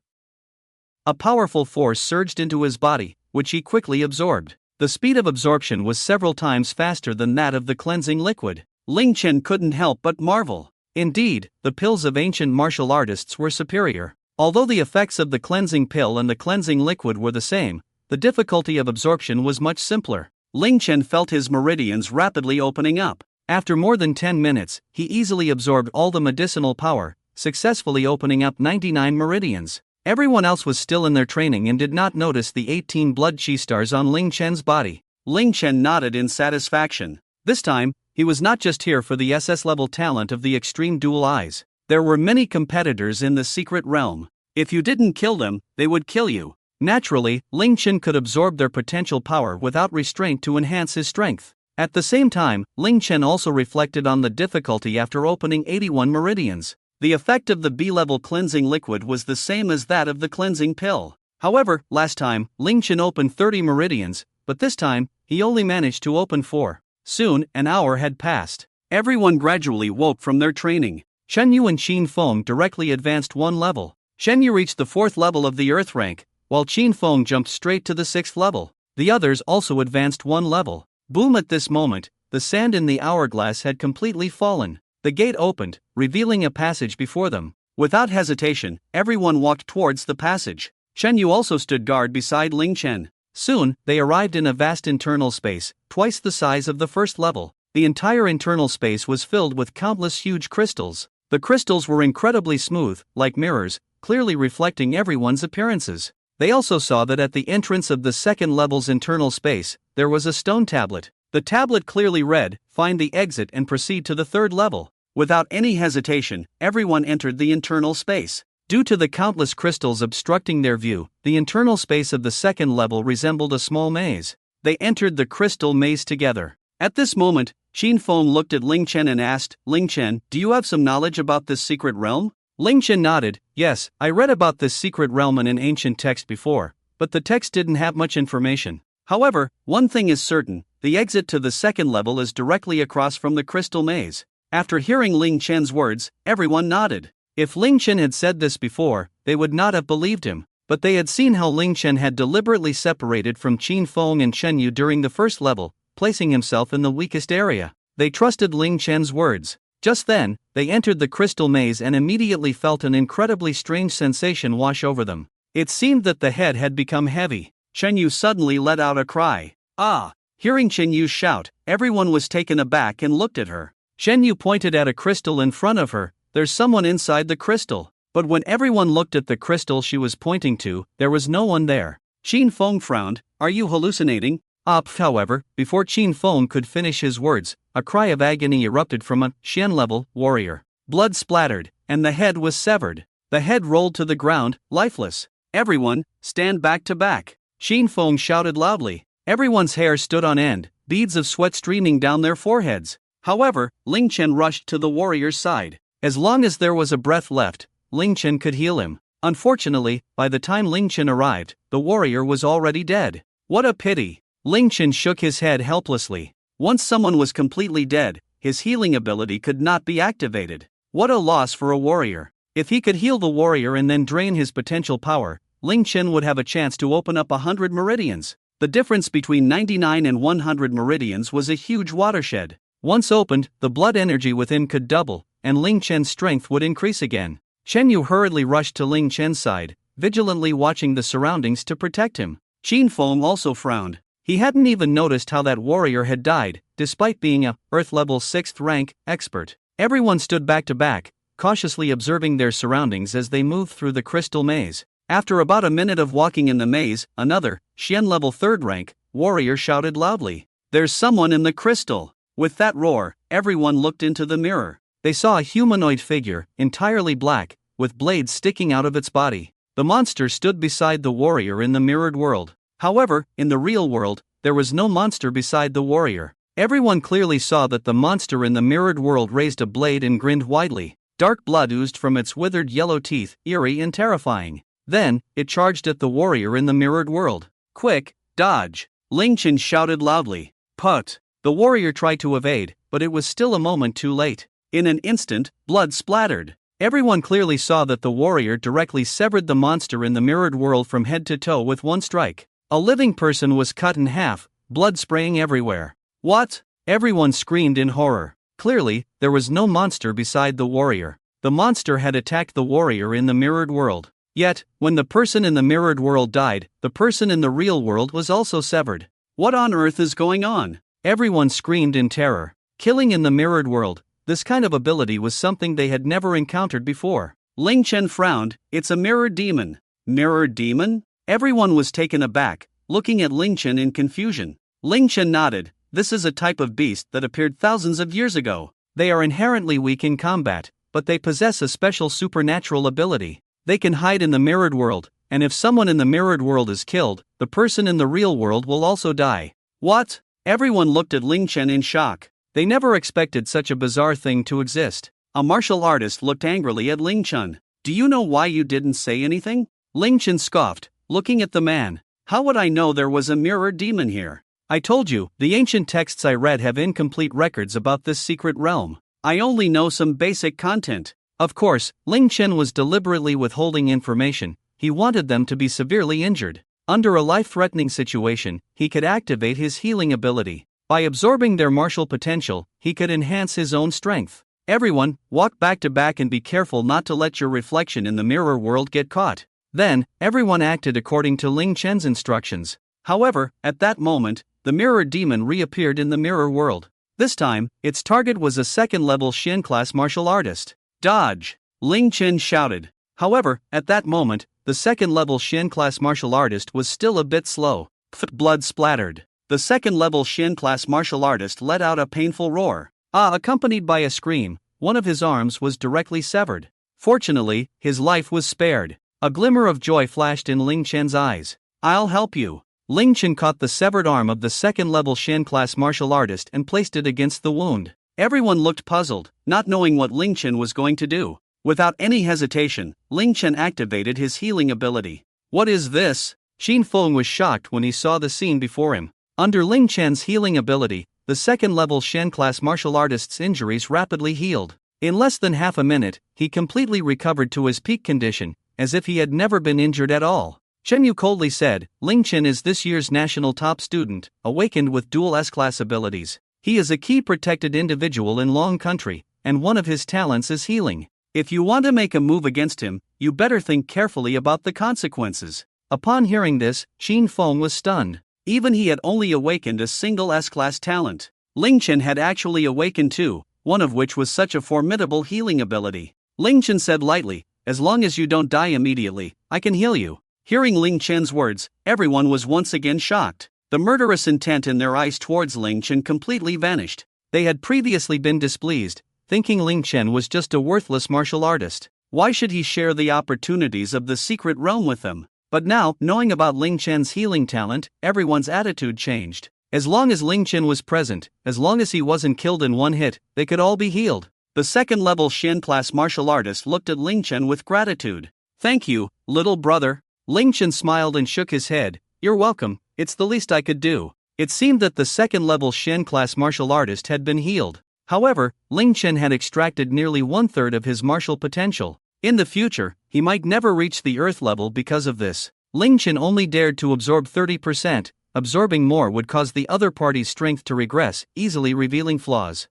Speaker 1: A powerful force surged into his body, which he quickly absorbed. The speed of absorption was several times faster than that of the cleansing liquid. Ling Chen couldn't help but marvel. Indeed, the pills of ancient martial artists were superior. Although the effects of the cleansing pill and the cleansing liquid were the same, the difficulty of absorption was much simpler. Ling Chen felt his meridians rapidly opening up. After more than 10 minutes, he easily absorbed all the medicinal power, successfully opening up 99 meridians. Everyone else was still in their training and did not notice the 18 blood chi stars on Ling Chen's body. Ling Chen nodded in satisfaction. This time, he was not just here for the SS level talent of the extreme dual eyes. There were many competitors in the secret realm. If you didn't kill them, they would kill you. Naturally, Ling Chen could absorb their potential power without restraint to enhance his strength. At the same time, Ling Chen also reflected on the difficulty after opening 81 meridians. The effect of the B-level cleansing liquid was the same as that of the cleansing pill. However, last time, Ling Chen opened 30 meridians, but this time, he only managed to open 4. Soon, an hour had passed. Everyone gradually woke from their training. Shen Yu and Qin Feng directly advanced 1 level. Shen Yu reached the 4th level of the Earth rank, while Qin Feng jumped straight to the 6th level. The others also advanced 1 level. Boom! At this moment, the sand in the hourglass had completely fallen. The gate opened, revealing a passage before them. Without hesitation, everyone walked towards the passage. Shen Yu also stood guard beside Ling Chen. Soon, they arrived in a vast internal space, twice the size of the 1st level. The entire internal space was filled with countless huge crystals. The crystals were incredibly smooth, like mirrors, clearly reflecting everyone's appearances. They also saw that at the entrance of the 2nd level's internal space, there was a stone tablet. The tablet clearly read, "Find the exit and proceed to the 3rd level." Without any hesitation, everyone entered the internal space. Due to the countless crystals obstructing their view, the internal space of the 2nd level resembled a small maze. They entered the crystal maze together. At this moment, Qin Feng looked at Ling Chen and asked, "Ling Chen, do you have some knowledge about this secret realm?" Ling Chen nodded. "Yes, I read about this secret realm in an ancient text before, but the text didn't have much information. However, one thing is certain, the exit to the 2nd level is directly across from the crystal maze." After hearing Ling Chen's words, everyone nodded. If Ling Chen had said this before, they would not have believed him, but they had seen how Ling Chen had deliberately separated from Qin Feng and Shen Yu during the 1st level, placing himself in the weakest area. They trusted Ling Chen's words. Just then, they entered the crystal maze and immediately felt an incredibly strange sensation wash over them. It seemed that the head had become heavy. Shen Yu suddenly let out a cry. "Ah!" Hearing Shen Yu's shout, everyone was taken aback and looked at her. Shen Yu pointed at a crystal in front of her. "There's someone inside the crystal." But when everyone looked at the crystal she was pointing to, there was no one there. Qin Feng frowned. "Are you hallucinating?" However, before Qin Feng could finish his words, a cry of agony erupted from a Xian-level warrior. Blood splattered, and the head was severed. The head rolled to the ground, lifeless. "Everyone, stand back to back!" Qin Feng shouted loudly. Everyone's hair stood on end, beads of sweat streaming down their foreheads. However, Ling Chen rushed to the warrior's side. As long as there was a breath left, Ling Chen could heal him. Unfortunately, by the time Ling Chen arrived, the warrior was already dead. What a pity! Ling Chen shook his head helplessly. Once someone was completely dead, his healing ability could not be activated. What a loss for a warrior. If he could heal the warrior and then drain his potential power, Ling Chen would have a chance to open up 100 meridians. The difference between 99 and 100 meridians was a huge watershed. Once opened, the blood energy within could double, and Ling Chen's strength would increase again. Shen Yu hurriedly rushed to Ling Chen's side, vigilantly watching the surroundings to protect him. Qin Feng also frowned. He hadn't even noticed how that warrior had died, despite being a Earth-level 6th rank expert. Everyone stood back to back, cautiously observing their surroundings as they moved through the crystal maze. After about a minute of walking in the maze, another, Xian-level 3rd rank, warrior shouted loudly, "There's someone in the crystal!" With that roar, everyone looked into the mirror. They saw a humanoid figure, entirely black, with blades sticking out of its body. The monster stood beside the warrior in the mirrored world. However, in the real world, there was no monster beside the warrior. Everyone clearly saw that the monster in the mirrored world raised a blade and grinned widely. Dark blood oozed from its withered yellow teeth, eerie and terrifying. Then, it charged at the warrior in the mirrored world. "Quick, dodge!" Ling Chen shouted loudly. "Put!" The warrior tried to evade, but it was still a moment too late. In an instant, blood splattered. Everyone clearly saw that the warrior directly severed the monster in the mirrored world from head to toe with one strike. A living person was cut in half, blood spraying everywhere. "What?" Everyone screamed in horror. Clearly, there was no monster beside the warrior. The monster had attacked the warrior in the mirrored world. Yet, when the person in the mirrored world died, the person in the real world was also severed. What on earth is going on? Everyone screamed in terror. Killing in the mirrored world, this kind of ability was something they had never encountered before. Ling Chen frowned. "It's a mirror demon." Mirror demon? Everyone was taken aback, looking at Ling Chen in confusion. Ling Chen nodded. This is a type of beast that appeared thousands of years ago. They are inherently weak in combat, but they possess a special supernatural ability. They can hide in the mirrored world, and if someone in the mirrored world is killed, the person in the real world will also die. What? Everyone looked at Ling Chen in shock. They never expected such a bizarre thing to exist. A martial artist looked angrily at Ling Chen. Do you know why you didn't say anything? Ling Chen scoffed, looking at the man. How would I know there was a mirror demon here? I told you, the ancient texts I read have incomplete records about this secret realm. I only know some basic content. Of course, Ling Chen was deliberately withholding information. He wanted them to be severely injured. Under a life-threatening situation, he could activate his healing ability. By absorbing their martial potential, he could enhance his own strength. Everyone, walk back to back and be careful not to let your reflection in the mirror world get caught. Then, everyone acted according to Ling Chen's instructions. However, at that moment, the mirror demon reappeared in the mirror world. This time, its target was a second-level Shen-class martial artist. Dodge! Ling Chen shouted. However, at that moment, the second-level Shen-class martial artist was still a bit slow. Blood splattered. The second-level Shen-class martial artist let out a painful roar. Accompanied by a scream, one of his arms was directly severed. Fortunately, his life was spared. A glimmer of joy flashed in Ling Chen's eyes. I'll help you. Ling Chen caught the severed arm of the second-level Shen-class martial artist and placed it against the wound. Everyone looked puzzled, not knowing what Ling Chen was going to do. Without any hesitation, Ling Chen activated his healing ability. What is this? Xin Feng was shocked when he saw the scene before him. Under Ling Chen's healing ability, the second-level Shen-class martial artist's injuries rapidly healed. In less than half a minute, he completely recovered to his peak condition, as if he had never been injured at all. Chen Yu coldly said, Ling Chen is this year's national top student, awakened with dual S-class abilities. He is a key protected individual in Long Country, and one of his talents is healing. If you want to make a move against him, you better think carefully about the consequences. Upon hearing this, Xin Feng was stunned. Even he had only awakened a single S-class talent. Ling Chen had actually awakened two, one of which was such a formidable healing ability. Ling Chen said lightly, as long as you don't die immediately, I can heal you. Hearing Ling Chen's words, everyone was once again shocked. The murderous intent in their eyes towards Ling Chen completely vanished. They had previously been displeased, thinking Ling Chen was just a worthless martial artist. Why should he share the opportunities of the secret realm with them? But now, knowing about Ling Chen's healing talent, everyone's attitude changed. As long as Ling Chen was present, as long as he wasn't killed in one hit, they could all be healed. The second-level Shen-class martial artist looked at Ling Chen with gratitude. Thank you, little brother. Ling Chen smiled and shook his head. You're welcome, it's the least I could do. It seemed that the second-level Shen-class martial artist had been healed. However, Ling Chen had extracted nearly one-third of his martial potential. In the future, he might never reach the Earth level because of this. Ling Chen only dared to absorb 30%, absorbing more would cause the other party's strength to regress, easily revealing flaws.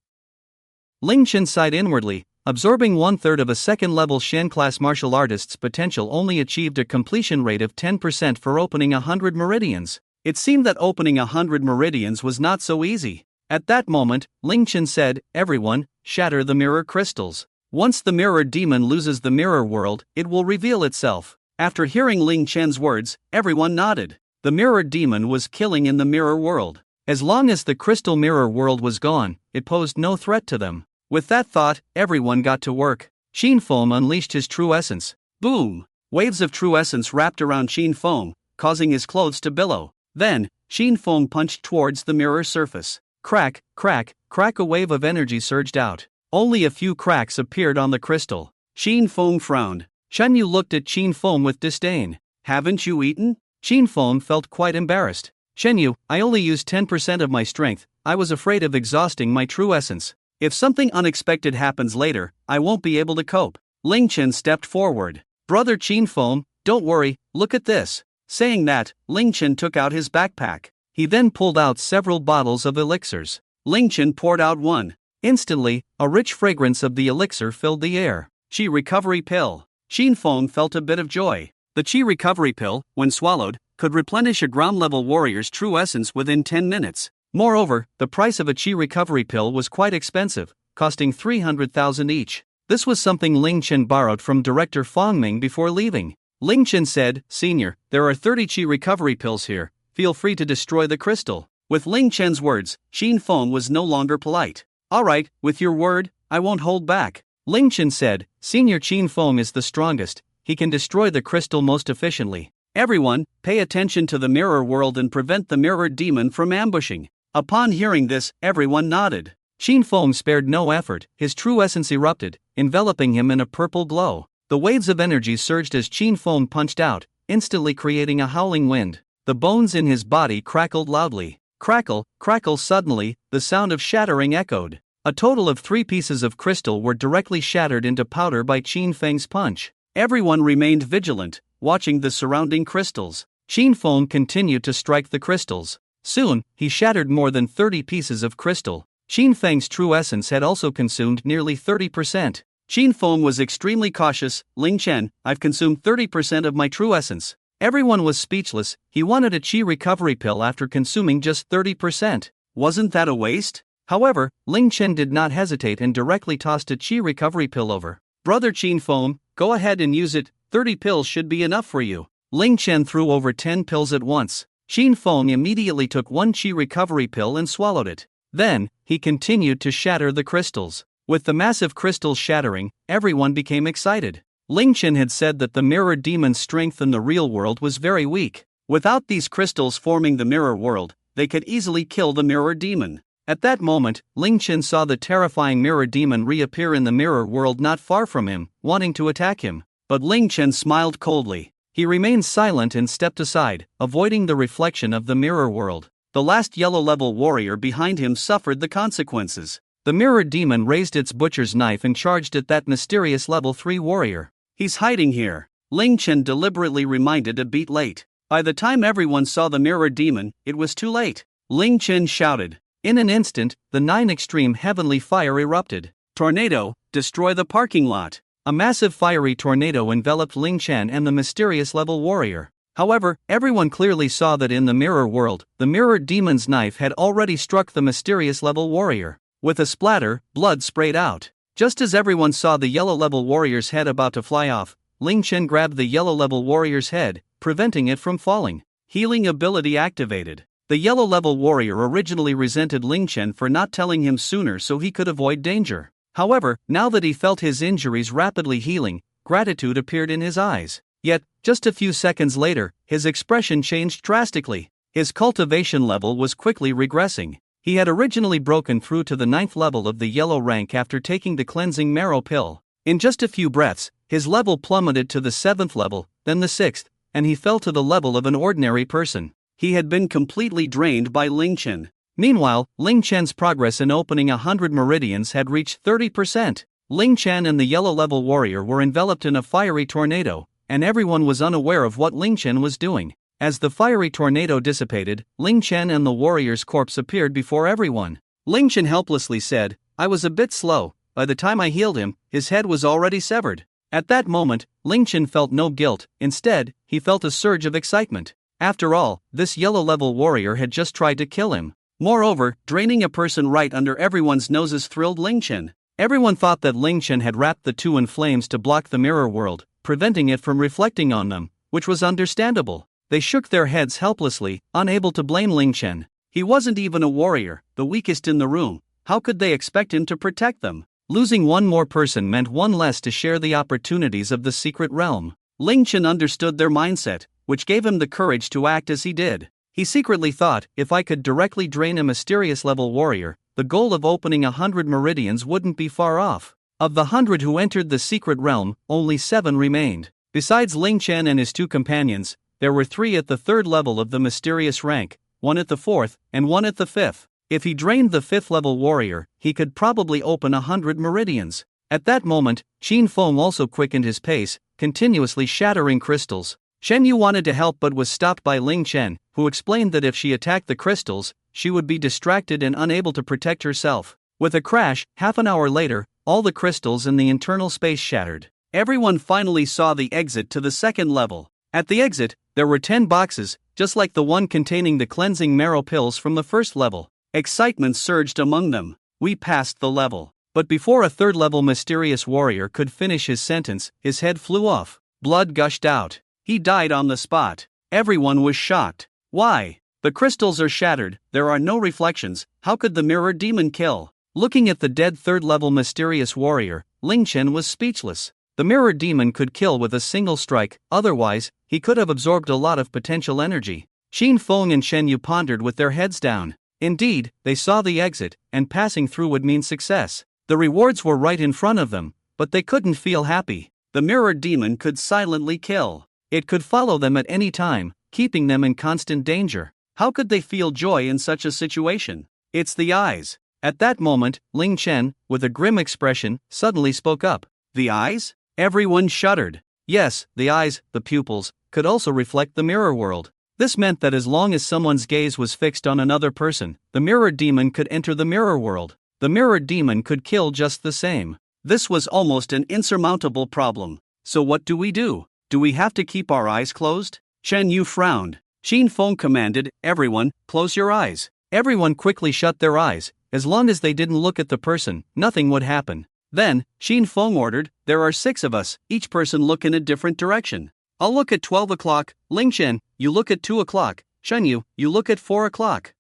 Speaker 1: Ling Chen sighed inwardly. Absorbing one-third of a second-level Shen-class martial artist's potential only achieved a completion rate of 10% for opening 100 meridians. It seemed that opening 100 meridians was not so easy. At that moment, Ling Chen said, everyone, shatter the mirror crystals. Once the mirror demon loses the mirror world, it will reveal itself. After hearing Ling Chen's words, everyone nodded. The mirror demon was killing in the mirror world. As long as the crystal mirror world was gone, it posed no threat to them. With that thought, everyone got to work. Xin Feng unleashed his true essence. Boom! Waves of true essence wrapped around Xin Feng, causing his clothes to billow. Then, Xin Feng punched towards the mirror surface. Crack, crack, crack! A wave of energy surged out. Only a few cracks appeared on the crystal. Xin Feng frowned. Shen Yu looked at Xin Feng with disdain. Haven't you eaten? Xin Feng felt quite embarrassed. Shen Yu, I only used 10% of my strength. I was afraid of exhausting my true essence. If something unexpected happens later, I won't be able to cope. Ling Chen stepped forward. Brother Xin Feng, don't worry, look at this. Saying that, Ling Chen took out his backpack. He then pulled out several bottles of elixirs. Ling Chen poured out one. Instantly, a rich fragrance of the elixir filled the air. Qi recovery pill. Xin Feng felt a bit of joy. The Qi recovery pill, when swallowed, could replenish a ground-level warrior's true essence within 10 minutes. Moreover, the price of a Qi recovery pill was quite expensive, costing 300,000 each. This was something Ling Chen borrowed from director Fang Ming before leaving. Ling Chen said, Senior, there are 30 Qi recovery pills here, feel free to destroy the crystal. With Ling Chen's words, Qin Feng was no longer polite. Alright, with your word, I won't hold back. Ling Chen said, Senior Qin Feng is the strongest, he can destroy the crystal most efficiently. Everyone, pay attention to the mirror world and prevent the mirror demon from ambushing. Upon hearing this, everyone nodded. Qin Feng spared no effort, his true essence erupted, enveloping him in a purple glow. The waves of energy surged as Qin Feng punched out, instantly creating a howling wind. The bones in his body crackled loudly. Crackle, crackle suddenly, the sound of shattering echoed. A total of 3 pieces of crystal were directly shattered into powder by Qin Feng's punch. Everyone remained vigilant, watching the surrounding crystals. Qin Feng continued to strike the crystals. Soon, he shattered more than 30 pieces of crystal. Qin Feng's true essence had also consumed nearly 30%. Qin Feng was extremely cautious. Ling Chen, I've consumed 30% of my true essence. Everyone was speechless. He wanted a qi recovery pill after consuming just 30%. Wasn't that a waste? However, Ling Chen did not hesitate and directly tossed a qi recovery pill over. Brother Qin Feng, go ahead and use it, 30 pills should be enough for you. Ling Chen threw over 10 pills at once. Qin Feng immediately took 1 qi recovery pill and swallowed it. Then, he continued to shatter the crystals. With the massive crystals shattering, everyone became excited. Ling Chen had said that the mirror demon's strength in the real world was very weak. Without these crystals forming the mirror world, they could easily kill the mirror demon. At that moment, Ling Chen saw the terrifying mirror demon reappear in the mirror world not far from him, wanting to attack him. But Ling Chen smiled coldly. He remained silent and stepped aside, avoiding the reflection of the mirror world. The last yellow-level warrior behind him suffered the consequences. The mirror demon raised its butcher's knife and charged at that mysterious level 3 warrior. He's hiding here, Ling Chen deliberately reminded a beat late. By the time everyone saw the mirror demon, it was too late. Ling Chen shouted. In an instant, the 9 extreme heavenly fire erupted. Tornado, destroy the parking lot. A massive fiery tornado enveloped Ling Chen and the mysterious level warrior. However, everyone clearly saw that in the mirror world, the mirror demon's knife had already struck the mysterious level warrior. With a splatter, blood sprayed out. Just as everyone saw the yellow-level warrior's head about to fly off, Ling Chen grabbed the yellow-level warrior's head, preventing it from falling. Healing ability activated. The yellow-level warrior originally resented Ling Chen for not telling him sooner so he could avoid danger. However, now that he felt his injuries rapidly healing, gratitude appeared in his eyes. Yet, just a few seconds later, his expression changed drastically. His cultivation level was quickly regressing. He had originally broken through to the 9th level of the yellow rank after taking the cleansing marrow pill. In just a few breaths, his level plummeted to the 7th level, then the 6th, and he fell to the level of an ordinary person. He had been completely drained by Ling Chen. Meanwhile, Ling Chen's progress in opening 100 meridians had reached 30%. Ling Chen and the yellow-level warrior were enveloped in a fiery tornado, and everyone was unaware of what Ling Chen was doing. As the fiery tornado dissipated, Ling Chen and the warrior's corpse appeared before everyone. Ling Chen helplessly said, I was a bit slow. By the time I healed him, his head was already severed. At that moment, Ling Chen felt no guilt. Instead, he felt a surge of excitement. After all, this yellow-level warrior had just tried to kill him. Moreover, draining a person right under everyone's noses thrilled Ling Chen. Everyone thought that Ling Chen had wrapped the 2 in flames to block the mirror world, preventing it from reflecting on them, which was understandable. They shook their heads helplessly, unable to blame Ling Chen. He wasn't even a warrior, the weakest in the room. How could they expect him to protect them? Losing one more person meant one less to share the opportunities of the secret realm. Ling Chen understood their mindset, which gave him the courage to act as he did. He secretly thought, if I could directly drain a mysterious level warrior, the goal of opening 100 meridians wouldn't be far off. Of the 100 who entered the secret realm, only 7 remained. Besides Ling Chen and his 2 companions, there were 3 at the 3rd level of the mysterious rank, 1 at the 4th, and 1 at the 5th. If he drained the 5th level warrior, he could probably open 100 meridians. At that moment, Qin Feng also quickened his pace, continuously shattering crystals. Shen Yu wanted to help but was stopped by Ling Chen, who explained that if she attacked the crystals, she would be distracted and unable to protect herself. With a crash, half an hour later, all the crystals in the internal space shattered. Everyone finally saw the exit to the 2nd level. At the exit, there were 10 boxes, just like the one containing the cleansing marrow pills from the 1st level. Excitement surged among them. We passed the level. But before a 3rd level mysterious warrior could finish his sentence, his head flew off. Blood gushed out. He died on the spot. Everyone was shocked. Why? The crystals are shattered, there are no reflections, how could the mirror demon kill? Looking at the dead third-level mysterious warrior, Ling Chen was speechless. The mirror demon could kill with a single strike, otherwise, he could have absorbed a lot of potential energy. Xin Feng and Shen Yu pondered with their heads down. Indeed, they saw the exit, and passing through would mean success. The rewards were right in front of them, but they couldn't feel happy. The mirror demon could silently kill. It could follow them at any time, keeping them in constant danger. How could they feel joy in such a situation? It's the eyes. At that moment, Ling Chen, with a grim expression, suddenly spoke up. The eyes? Everyone shuddered. Yes, the eyes, the pupils, could also reflect the mirror world. This meant that as long as someone's gaze was fixed on another person, the mirror demon could enter the mirror world. The mirror demon could kill just the same. This was almost an insurmountable problem. So what do we do? Do we have to keep our eyes closed? Chen Yu frowned. Xin Feng commanded, everyone, close your eyes. Everyone quickly shut their eyes. As long as they didn't look at the person, nothing would happen. Then, Xin Feng ordered, there are 6 of us, each person look in a different direction. I'll look at 12 o'clock, Ling Chen, you look at 2 o'clock, Shen Yu, you look at 4 o'clock.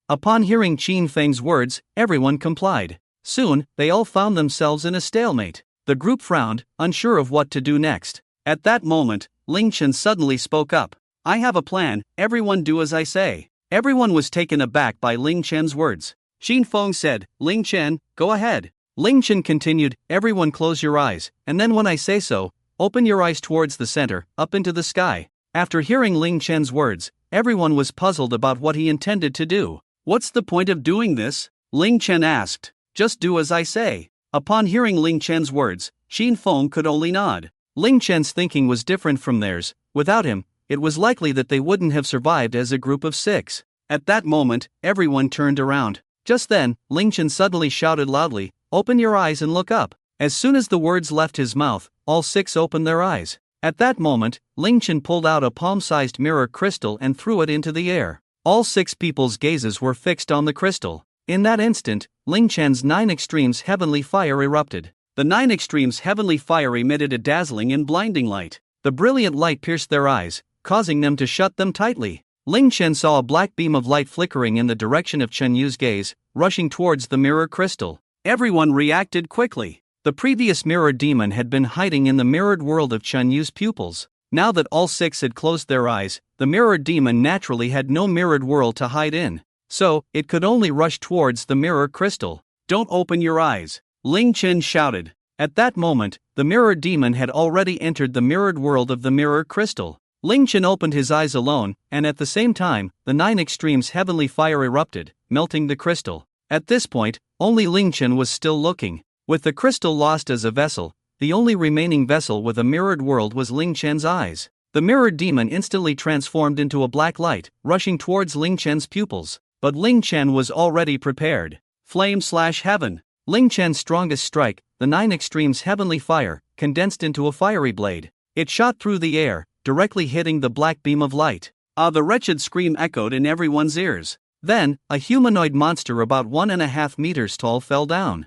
Speaker 1: Upon hearing Qin Feng's words, everyone complied. Soon, they all found themselves in a stalemate. The group frowned, unsure of what to do next. At that moment, Ling Chen suddenly spoke up. I have a plan, everyone do as I say. Everyone was taken aback by Ling Chen's words. Xin Feng said, Ling Chen, go ahead. Ling Chen continued, everyone close your eyes, and then when I say so, open your eyes towards the center, up into the sky. After hearing Ling Chen's words, everyone was puzzled about what he intended to do. What's the point of doing this? Ling Chen asked. Just do as I say. Upon hearing Ling Chen's words, Xin Feng could only nod. Ling Chen's thinking was different from theirs. Without him, it was likely that they wouldn't have survived as a group of 6. At that moment, everyone turned around. Just then, Ling Chen suddenly shouted loudly, open your eyes and look up. As soon as the words left his mouth, all 6 opened their eyes. At that moment, Ling Chen pulled out a palm-sized mirror crystal and threw it into the air. All 6 people's gazes were fixed on the crystal. In that instant, Ling Chen's 9 extremes heavenly fire erupted. The 9 extremes heavenly fire emitted a dazzling and blinding light. The brilliant light pierced their eyes, causing them to shut them tightly. Ling Chen saw a black beam of light flickering in the direction of Chen Yu's gaze, rushing towards the mirror crystal. Everyone reacted quickly. The previous mirror demon had been hiding in the mirrored world of Chen Yu's pupils. Now that all 6 had closed their eyes, the mirror demon naturally had no mirrored world to hide in. So, it could only rush towards the mirror crystal. Don't open your eyes, Ling Chen shouted. At that moment, the mirror demon had already entered the mirrored world of the mirror crystal. Ling Chen opened his eyes alone, and at the same time, the 9 extremes heavenly fire erupted, melting the crystal. At this point, only Ling Chen was still looking. With the crystal lost as a vessel, the only remaining vessel with a mirrored world was Ling Chen's eyes. The mirrored demon instantly transformed into a black light, rushing towards Ling Chen's pupils. But Ling Chen was already prepared. Flame/heaven. Ling Chen's strongest strike, the 9 extremes heavenly fire, condensed into a fiery blade. It shot through the air, directly hitting the black beam of light. The wretched scream echoed in everyone's ears. Then, a humanoid monster about 1.5 meters tall fell down.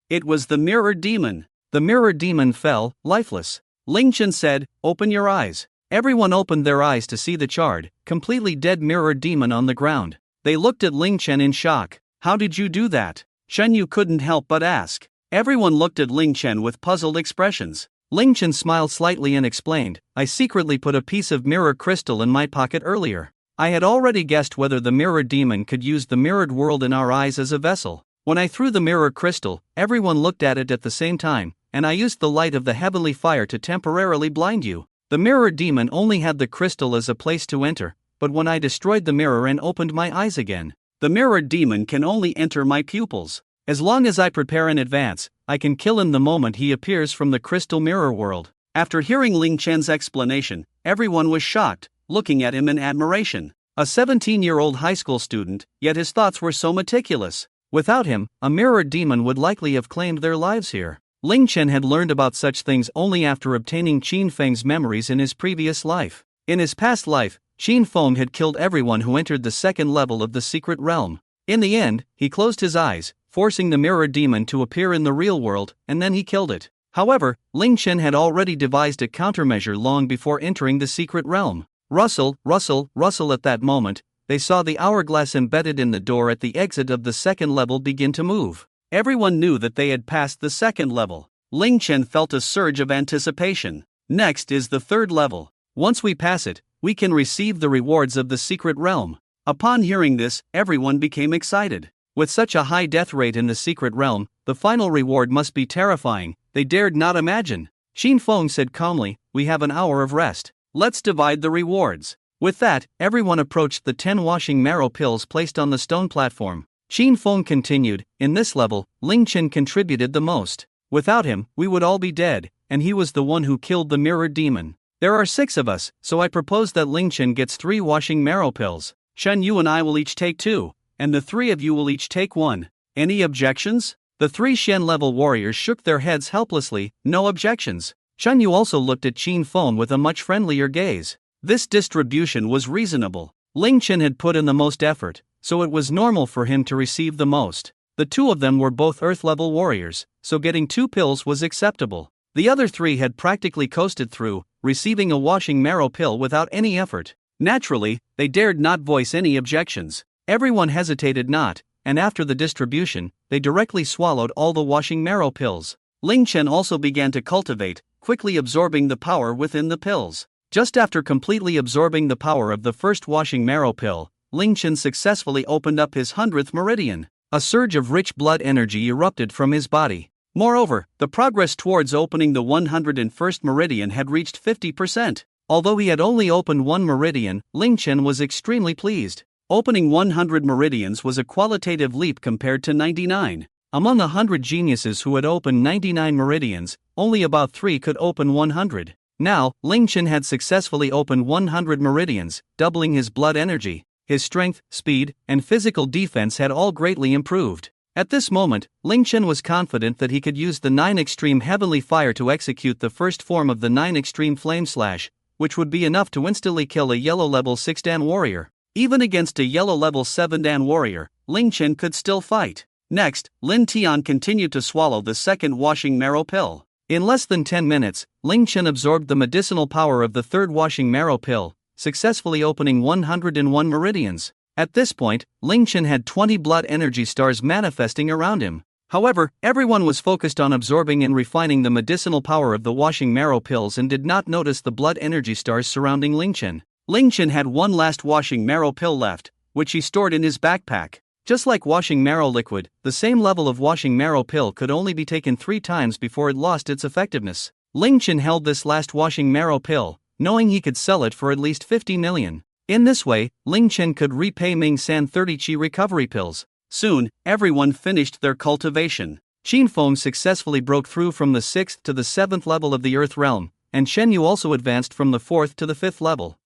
Speaker 1: It was the mirror demon. The mirror demon fell, lifeless. Ling Chen said, open your eyes. Everyone opened their eyes to see the charred, completely dead mirror demon on the ground. They looked at Ling Chen in shock. How did you do that? Shen Yu couldn't help but ask. Everyone looked at Ling Chen with puzzled expressions. Ling Chen smiled slightly and explained, I secretly put a piece of mirror crystal in my pocket earlier. I had already guessed whether the mirror demon could use the mirrored world in our eyes as a vessel. When I threw the mirror crystal, everyone looked at it at the same time, and I used the light of the heavenly fire to temporarily blind you. The mirror demon only had the crystal as a place to enter, but when I destroyed the mirror and opened my eyes again, the mirror demon can only enter my pupils. As long as I prepare in advance, I can kill him the moment he appears from the crystal mirror world. After hearing Ling Chen's explanation, everyone was shocked, looking at him in admiration. A 17-year-old high school student, yet his thoughts were so meticulous. Without him, a mirror demon would likely have claimed their lives here. Ling Chen had learned about such things only after obtaining Qin Feng's memories in his previous life. In his past life, Qin Feng had killed everyone who entered the second level of the secret realm. In the end, he closed his eyes, forcing the mirror demon to appear in the real world, and then he killed it. However, Ling Chen had already devised a countermeasure long before entering the secret realm. Rustle, rustle, rustle. At that moment, they saw the hourglass embedded in the door at the exit of the second level begin to move. Everyone knew that they had passed the second level. Ling Chen felt a surge of anticipation. Next is the third level. Once we pass it, we can receive the rewards of the secret realm. Upon hearing this, everyone became excited. With such a high death rate in the secret realm, the final reward must be terrifying, they dared not imagine. Xin Feng said calmly, "We have an hour of rest. Let's divide the rewards." With that, everyone approached the 10 washing marrow pills placed on the stone platform. Xin Feng continued, "In this level, Ling Chen contributed the most. Without him, we would all be dead, and he was the one who killed the mirror demon. There are 6 of us, so I propose that Ling Chen gets 3 washing marrow pills. Shen Yu and I will each take 2, and the 3 of you will each take 1. Any objections?" The 3 Shen level warriors shook their heads helplessly, no objections. Shen Yu also looked at Xin Feng with a much friendlier gaze. This distribution was reasonable. Ling Chen had put in the most effort, so it was normal for him to receive the most. The 2 of them were both Earth-level warriors, so getting 2 pills was acceptable. The other 3 had practically coasted through, receiving a washing marrow pill without any effort. Naturally, they dared not voice any objections. Everyone hesitated not, and after the distribution, they directly swallowed all the washing marrow pills. Ling Chen also began to cultivate, quickly absorbing the power within the pills. Just after completely absorbing the power of the first washing marrow pill, Ling Chen successfully opened up his 100th meridian. A surge of rich blood energy erupted from his body. Moreover, the progress towards opening the 101st meridian had reached 50%. Although he had only opened 1 meridian, Ling Chen was extremely pleased. Opening 100 meridians was a qualitative leap compared to 99. Among 100 geniuses who had opened 99 meridians, only about 3 could open 100. Now, Ling Chen had successfully opened 100 meridians, doubling his blood energy. His strength, speed, and physical defense had all greatly improved. At this moment, Ling Chen was confident that he could use the 9 extreme heavenly fire to execute the first form of the 9 extreme flame slash, which would be enough to instantly kill a yellow level 6 Dan warrior. Even against a yellow level 7 Dan warrior, Ling Chen could still fight. Next, Lin Tian continued to swallow the second washing marrow pill. In less than 10 minutes, Ling Chen absorbed the medicinal power of the third washing marrow pill, successfully opening 101 meridians. At this point, Ling Chen had 20 blood energy stars manifesting around him. However, everyone was focused on absorbing and refining the medicinal power of the washing marrow pills and did not notice the blood energy stars surrounding Ling Chen. Ling Chen had 1 last washing marrow pill left, which he stored in his backpack. Just like washing marrow liquid, the same level of washing marrow pill could only be taken 3 times before it lost its effectiveness. Ling Chen held this last washing marrow pill, knowing he could sell it for at least 50 million. In this way, Ling Chen could repay Ming San 30 Qi recovery pills. Soon, everyone finished their cultivation. Xin Feng successfully broke through from the 6th to the 7th level of the Earth realm, and Shen Yu also advanced from the 4th to the 5th level.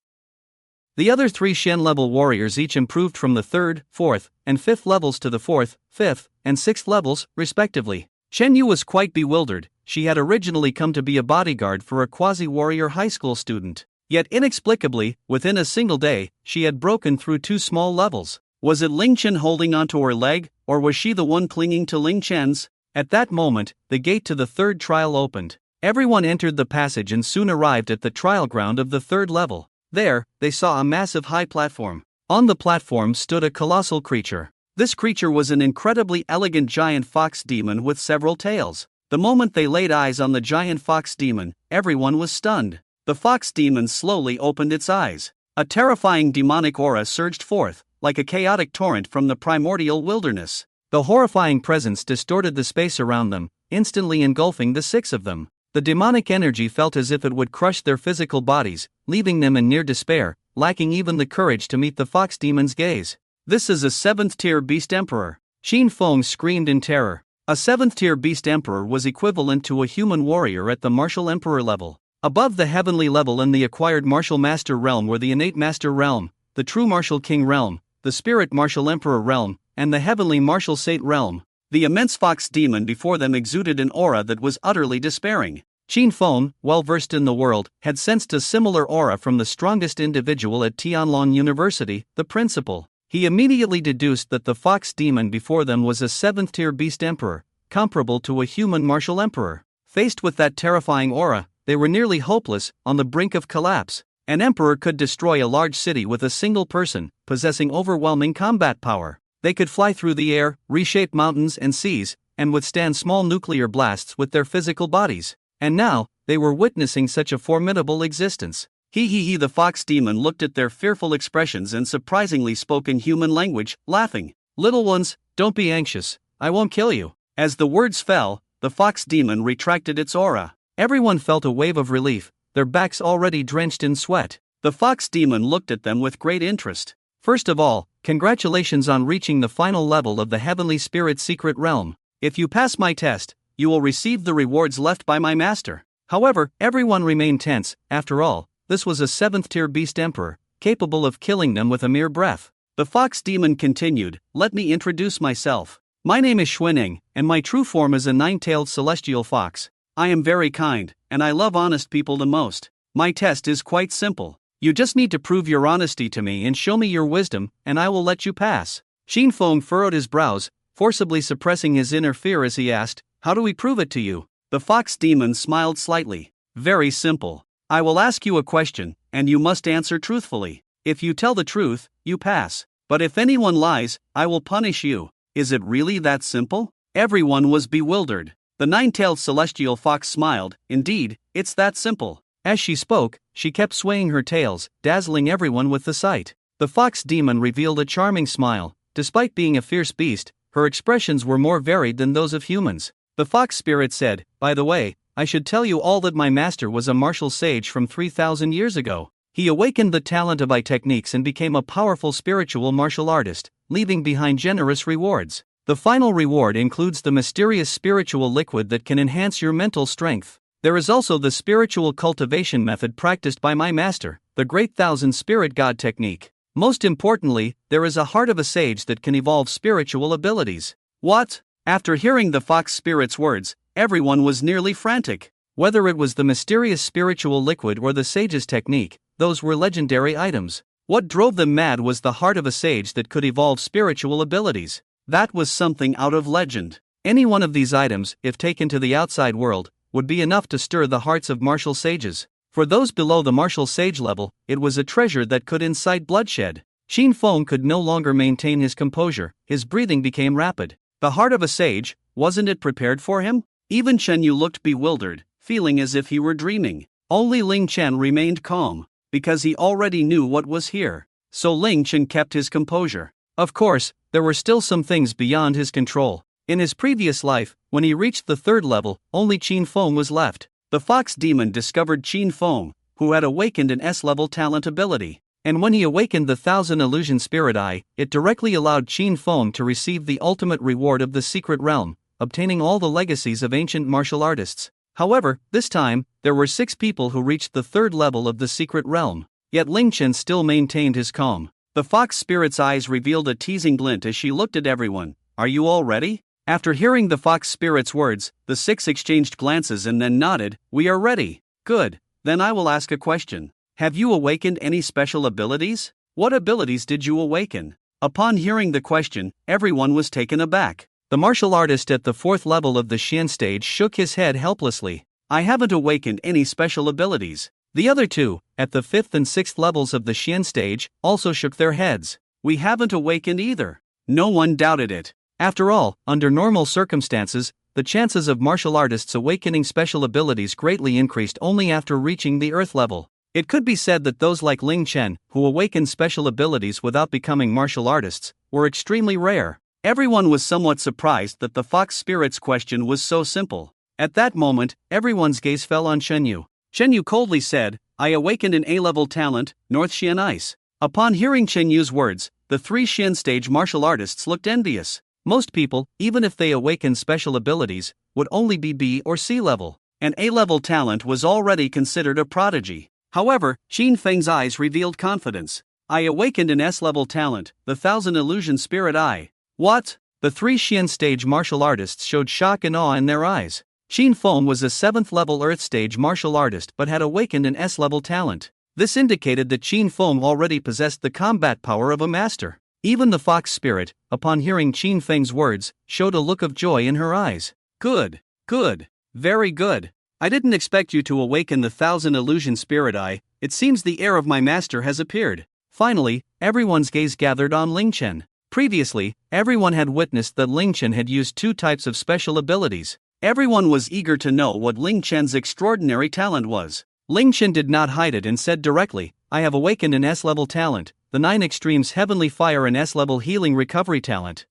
Speaker 1: The other 3 Shen level warriors each improved from the 3rd, 4th, and 5th levels to the 4th, 5th, and 6th levels, respectively. Shen Yu was quite bewildered. She had originally come to be a bodyguard for a quasi-warrior high school student. Yet inexplicably, within a single day, she had broken through 2 small levels. Was it Ling Chen holding onto her leg, or was she the one clinging to Ling Chen's? At that moment, the gate to the 3rd trial opened. Everyone entered the passage and soon arrived at the trial ground of the 3rd level. There, they saw a massive high platform. On the platform stood a colossal creature. This creature was an incredibly elegant giant fox demon with several tails. The moment they laid eyes on the giant fox demon, everyone was stunned. The fox demon slowly opened its eyes. A terrifying demonic aura surged forth, like a chaotic torrent from the primordial wilderness. The horrifying presence distorted the space around them, instantly engulfing the 6 of them. The demonic energy felt as if it would crush their physical bodies, leaving them in near despair, lacking even the courage to meet the fox demon's gaze. "This is a 7th-tier beast emperor." Xin Feng screamed in terror. A 7th-tier beast emperor was equivalent to a human warrior at the martial emperor level. Above the heavenly level in the acquired martial master realm were the innate master realm, the true martial king realm, the spirit martial emperor realm, and the heavenly martial saint realm. The immense fox demon before them exuded an aura that was utterly despairing. Xin Feng, well versed in the world, had sensed a similar aura from the strongest individual at Tianlong University, the principal. He immediately deduced that the fox demon before them was a 7th-tier beast emperor, comparable to a human martial emperor. Faced with that terrifying aura, they were nearly hopeless, on the brink of collapse. An emperor could destroy a large city with a single person, possessing overwhelming combat power. They could fly through the air, reshape mountains and seas, and withstand small nuclear blasts with their physical bodies. And now, they were witnessing such a formidable existence. The fox demon looked at their fearful expressions and surprisingly spoke in human language, laughing. Little ones, don't be anxious, I won't kill you. As the words fell, the fox demon retracted its aura. Everyone felt a wave of relief, their backs already drenched in sweat. The fox demon looked at them with great interest. First of all, congratulations on reaching the final level of the Heavenly Spirit Secret Realm. If you pass my test, you will receive the rewards left by my master. However, everyone remained tense. After all, this was a 7th-tier beast emperor, capable of killing them with a mere breath. The fox demon continued, let me introduce myself. My name is Xuaneng, and my true form is a 9-tailed celestial fox. I am very kind, and I love honest people the most. My test is quite simple. You just need to prove your honesty to me and show me your wisdom, and I will let you pass. Xin Feng furrowed his brows, forcibly suppressing his inner fear as he asked, how do we prove it to you? The fox demon smiled slightly. Very simple. I will ask you a question, and you must answer truthfully. If you tell the truth, you pass. But if anyone lies, I will punish you. Is it really that simple? Everyone was bewildered. The 9-tailed celestial fox smiled. Indeed, it's that simple. As she spoke, she kept swaying her tails, dazzling everyone with the sight. The fox demon revealed a charming smile. Despite being a fierce beast, her expressions were more varied than those of humans. The fox spirit said, by the way, I should tell you all that my master was a martial sage from 3,000 years ago. He awakened the talent of eye techniques and became a powerful spiritual martial artist, leaving behind generous rewards. The final reward includes the mysterious spiritual liquid that can enhance your mental strength. There is also the spiritual cultivation method practiced by my master, the Great Thousand Spirit God technique. Most importantly, there is a heart of a sage that can evolve spiritual abilities. What? After hearing the fox spirit's words, everyone was nearly frantic. Whether it was the mysterious spiritual liquid or the sage's technique, those were legendary items. What drove them mad was the heart of a sage that could evolve spiritual abilities. That was something out of legend. Any one of these items, if taken to the outside world, would be enough to stir the hearts of martial sages. For those below the martial sage level, it was a treasure that could incite bloodshed. Xin Feng could no longer maintain his composure, his breathing became rapid. The heart of a sage, wasn't it prepared for him? Even Chen Yu looked bewildered, feeling as if he were dreaming. Only Ling Chen remained calm, because he already knew what was here. So Ling Chen kept his composure. Of course, there were still some things beyond his control. In his previous life, when he reached the 3rd level, only Qin Feng was left. The fox demon discovered Qin Feng, who had awakened an S-level talent ability. And when he awakened the 1000 Illusion Spirit Eye, it directly allowed Qin Feng to receive the ultimate reward of the secret realm, obtaining all the legacies of ancient martial artists. However, this time, there were 6 people who reached the 3rd level of the secret realm. Yet Ling Chen still maintained his calm. The fox spirit's eyes revealed a teasing glint as she looked at everyone. Are you all ready? After hearing the fox spirit's words, the 6 exchanged glances and then nodded. We are ready. Good. Then I will ask a question. Have you awakened any special abilities? What abilities did you awaken? Upon hearing the question, everyone was taken aback. The martial artist at the 4th level of the Xian stage shook his head helplessly. I haven't awakened any special abilities. The other 2, at the 5th and 6th levels of the Xian stage, also shook their heads. We haven't awakened either. No one doubted it. After all, under normal circumstances, the chances of martial artists awakening special abilities greatly increased only after reaching the Earth level. It could be said that those like Ling Chen, who awakened special abilities without becoming martial artists, were extremely rare. Everyone was somewhat surprised that the fox spirit's question was so simple. At that moment, everyone's gaze fell on Shen Yu. Shen Yu coldly said, I awakened an A-level talent, North Xian Ice. Upon hearing Chen Yu's words, the 3 Xian stage martial artists looked envious. Most people, even if they awakened special abilities, would only be B or C level. An A-level talent was already considered a prodigy. However, Qin Feng's eyes revealed confidence. I awakened an S-level talent, the 1000 Illusion Spirit Eye. What? The 3 Xian stage martial artists showed shock and awe in their eyes. Qin Feng was a 7th level Earth stage martial artist but had awakened an S-level talent. This indicated that Qin Feng already possessed the combat power of a master. Even the fox spirit, upon hearing Qin Feng's words, showed a look of joy in her eyes. Good. Good. Very good. I didn't expect you to awaken the 1,000 illusion spirit eye. It seems the heir of my master has appeared. Finally, everyone's gaze gathered on Ling Chen. Previously, everyone had witnessed that Ling Chen had used two types of special abilities. Everyone was eager to know what Ling Chen's extraordinary talent was. Ling Chen did not hide it and said directly, I have awakened an S-level talent, the 9 extremes heavenly fire and S-level healing recovery talent.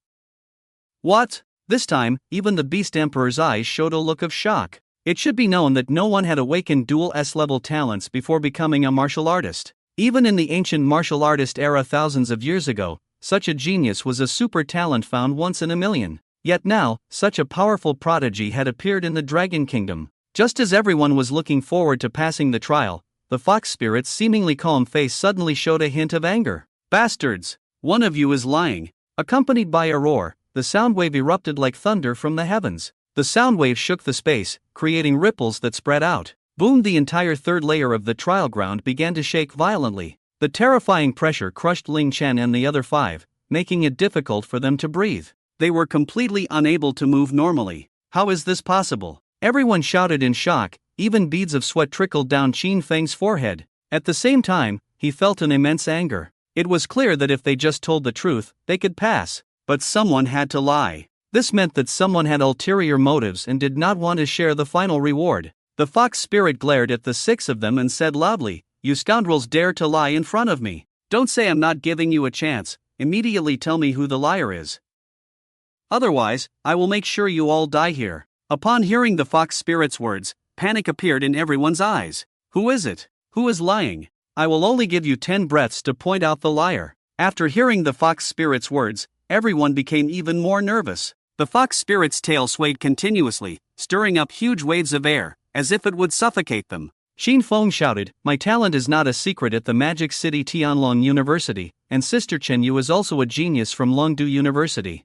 Speaker 1: What? This time, even the Beast Emperor's eyes showed a look of shock. It should be known that no one had awakened dual S-level talents before becoming a martial artist. Even in the ancient martial artist era thousands of years ago, such a genius was a super talent found once in a million. Yet now, such a powerful prodigy had appeared in the Dragon Kingdom. Just as everyone was looking forward to passing the trial, the Fox Spirit's seemingly calm face suddenly showed a hint of anger. Bastards! One of you is lying. Accompanied by a roar, the sound wave erupted like thunder from the heavens. The sound wave shook the space, creating ripples that spread out. Boom! The entire third layer of the trial ground began to shake violently. The terrifying pressure crushed Ling Chen and the other 5, making it difficult for them to breathe. They were completely unable to move normally. How is this possible? Everyone shouted in shock, even beads of sweat trickled down Qin Feng's forehead. At the same time, he felt an immense anger. It was clear that if they just told the truth, they could pass. But someone had to lie. This meant that someone had ulterior motives and did not want to share the final reward. The Fox Spirit glared at the 6 of them and said loudly, You scoundrels dare to lie in front of me. Don't say I'm not giving you a chance, immediately tell me who the liar is. Otherwise, I will make sure you all die here. Upon hearing the Fox Spirit's words, panic appeared in everyone's eyes. Who is it? Who is lying? I will only give you 10 breaths to point out the liar. After hearing the Fox Spirit's words, everyone became even more nervous. The Fox Spirit's tail swayed continuously, stirring up huge waves of air, as if it would suffocate them. Qin Feng shouted, My talent is not a secret at the Magic City Tianlong University, and Sister Chen Yu is also a genius from Longdu University.